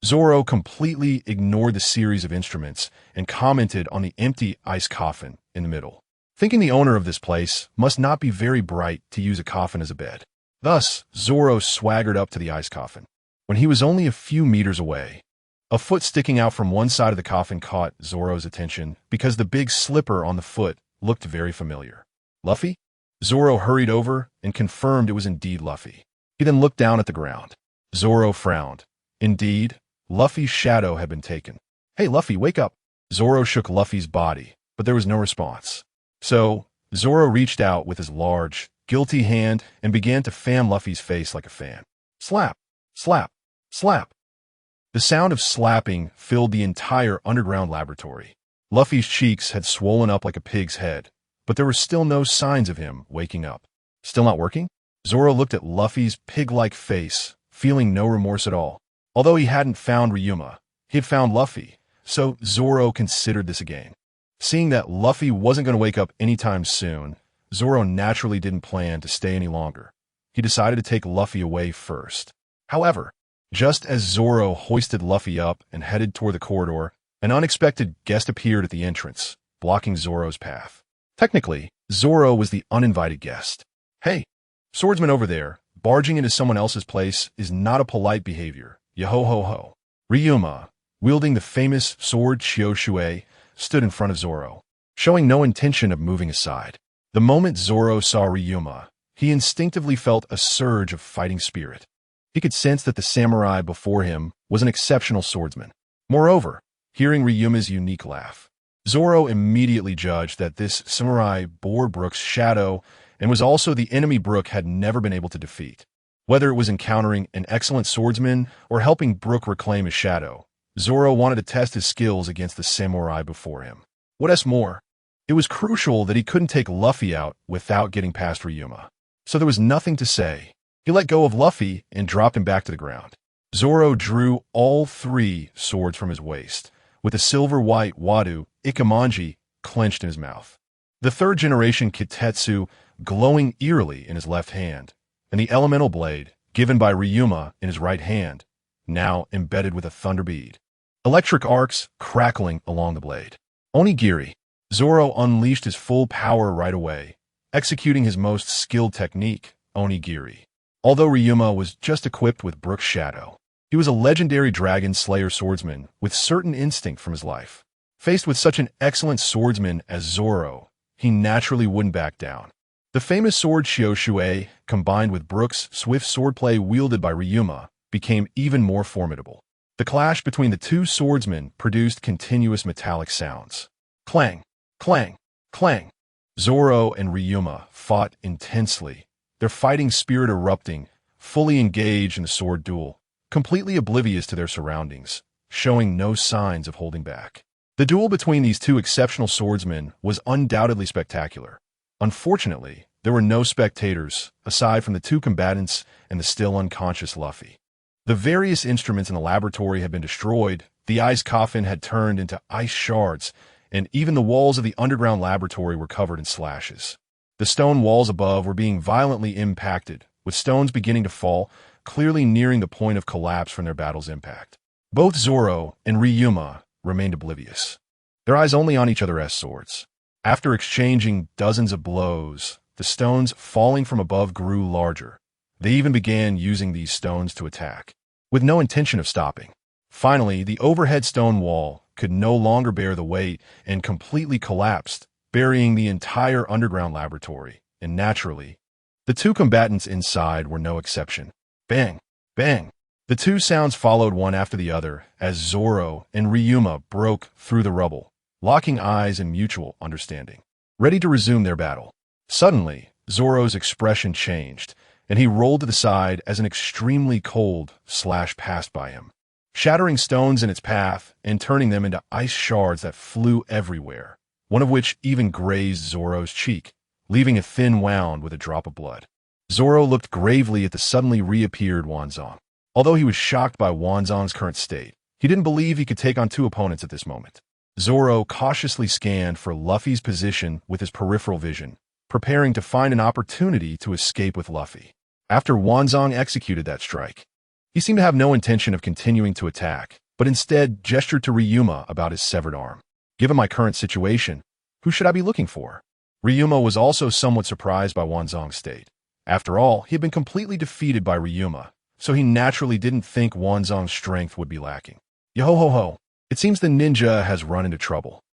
[SPEAKER 1] Zoro completely ignored the series of instruments and commented on the empty ice coffin in the middle, thinking the owner of this place must not be very bright to use a coffin as a bed. Thus, Zoro swaggered up to the ice coffin. When he was only a few meters away, a foot sticking out from one side of the coffin caught Zoro's attention because the big slipper on the foot looked very familiar. Luffy? Zoro hurried over and confirmed it was indeed Luffy. He then looked down at the ground. Zoro frowned. Indeed, Luffy's shadow had been taken. "Hey, Luffy, wake up!" Zoro shook Luffy's body, but there was no response. So, Zoro reached out with his large, guilty hand and began to fan Luffy's face like a fan. Slap! Slap! Slap! The sound of slapping filled the entire underground laboratory. Luffy's cheeks had swollen up like a pig's head, but there were still no signs of him waking up. Still not working? Zoro looked at Luffy's pig-like face, feeling no remorse at all. Although he hadn't found Ryuma, he had found Luffy, so Zoro considered this a gain. Seeing that Luffy wasn't going to wake up anytime soon, Zoro naturally didn't plan to stay any longer. He decided to take Luffy away first. However, just as Zoro hoisted Luffy up and headed toward the corridor, an unexpected guest appeared at the entrance, blocking Zoro's path. Technically, Zoro was the uninvited guest. "Hey, swordsman over there, barging into someone else's place is not a polite behavior. Yo-ho-ho-ho." Ryuma, wielding the famous sword Chioshui, stood in front of Zoro, showing no intention of moving aside. The moment Zoro saw Ryuma, he instinctively felt a surge of fighting spirit. He could sense that the samurai before him was an exceptional swordsman. Moreover, hearing Ryuma's unique laugh, Zoro immediately judged that this samurai bore Brooke's shadow and was also the enemy Brooke had never been able to defeat. Whether it was encountering an excellent swordsman or helping Brooke reclaim his shadow, Zoro wanted to test his skills against the samurai before him. What else more? It was crucial that he couldn't take Luffy out without getting past Ryuma. So there was nothing to say. He let go of Luffy and dropped him back to the ground. Zoro drew all 3 swords from his waist, with the silver-white Wado Ikemanji clenched in his mouth. The 3rd-generation Kitetsu glowing eerily in his left hand, and the elemental blade, given by Ryuma in his right hand, now embedded with a thunder bead. Electric arcs crackling along the blade. Onigiri. Zoro unleashed his full power right away, executing his most skilled technique, Onigiri. Although Ryuma was just equipped with Brooke's shadow, he was a legendary dragon slayer swordsman with certain instinct from his life. Faced with such an excellent swordsman as Zoro, he naturally wouldn't back down. The famous sword Chioshui, combined with Brooke's swift swordplay wielded by Ryuma, became even more formidable. The clash between the 2 swordsmen produced continuous metallic sounds. Clang, clang, clang. Zoro and Ryuma fought intensely, their fighting spirit erupting, fully engaged in the sword duel, completely oblivious to their surroundings, showing no signs of holding back. The duel between these 2 exceptional swordsmen was undoubtedly spectacular. Unfortunately, there were no spectators, aside from the 2 combatants and the still unconscious Luffy. The various instruments in the laboratory had been destroyed, the ice coffin had turned into ice shards, and even the walls of the underground laboratory were covered in slashes. The stone walls above were being violently impacted, with stones beginning to fall, clearly nearing the point of collapse from their battle's impact. Both Zoro and Ryuma remained oblivious, their eyes only on each other as swords. After exchanging dozens of blows, the stones falling from above grew larger. They even began using these stones to attack, with no intention of stopping. Finally, the overhead stone wall could no longer bear the weight and completely collapsed, burying the entire underground laboratory. And naturally, the two combatants inside were no exception. Bang! Bang! The two sounds followed one after the other as Zoro and Ryuma broke through the rubble, locking eyes in mutual understanding, ready to resume their battle. Suddenly, Zoro's expression changed, and he rolled to the side as an extremely cold slash passed by him, shattering stones in its path and turning them into ice shards that flew everywhere, one of which even grazed Zoro's cheek, leaving a thin wound with a drop of blood. Zoro looked gravely at the suddenly reappeared Wanzong. Although he was shocked by Wanzong's current state, he didn't believe he could take on two opponents at this moment. Zoro cautiously scanned for Luffy's position with his peripheral vision, preparing to find an opportunity to escape with Luffy. After Wanzong executed that strike, he seemed to have no intention of continuing to attack, but instead gestured to Ryuma about his severed arm. Given my current situation, who should I be looking for? Ryuma was also somewhat surprised by Wanzong's state. After all, he had been completely defeated by Ryuma, so he naturally didn't think Wanzong's strength would be lacking. Yo-ho-ho-ho, it seems the ninja has run into trouble.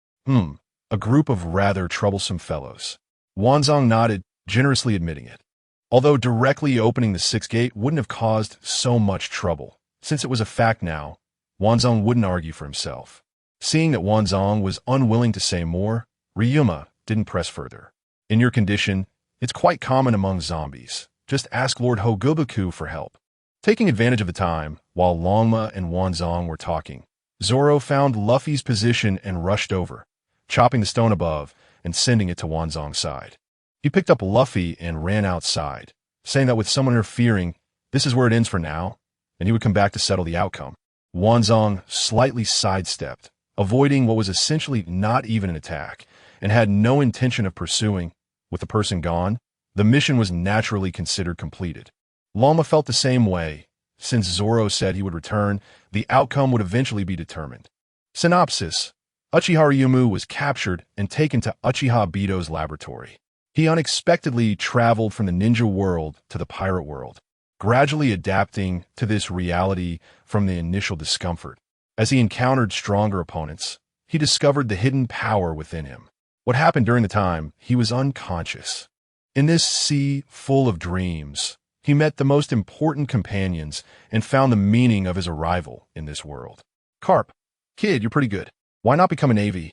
[SPEAKER 1] A group of rather troublesome fellows. Wanzong nodded, generously admitting it. Although directly opening the sixth gate wouldn't have caused so much trouble, since it was a fact now, Wanzong wouldn't argue for himself. Seeing that Wanzong was unwilling to say more, Ryuma didn't press further. In your condition, it's quite common among zombies. Just ask Lord Hogubuku for help. Taking advantage of the time, while Longma and Wanzong were talking, Zoro found Luffy's position and rushed over, chopping the stone above and sending it to Wanzong's side. He picked up Luffy and ran outside, saying that with someone interfering, this is where it ends for now, and he would come back to settle the outcome. Wanzong slightly sidestepped, avoiding what was essentially not even an attack, and had no intention of pursuing. With the person gone, the mission was naturally considered completed. Longma felt the same way. Since Zoro said he would return, the outcome would eventually be determined. Synopsis: Uchiha Ryuma was captured and taken to Uchiha Bito's laboratory. He unexpectedly traveled from the ninja world to the pirate world, gradually adapting to this reality from the initial discomfort. As he encountered stronger opponents, he discovered the hidden power within him. What happened during the time he was unconscious. In this sea full of dreams, he met the most important companions and found the meaning of his arrival in this world. Karp, kid, you're pretty good. Why not become a Navy?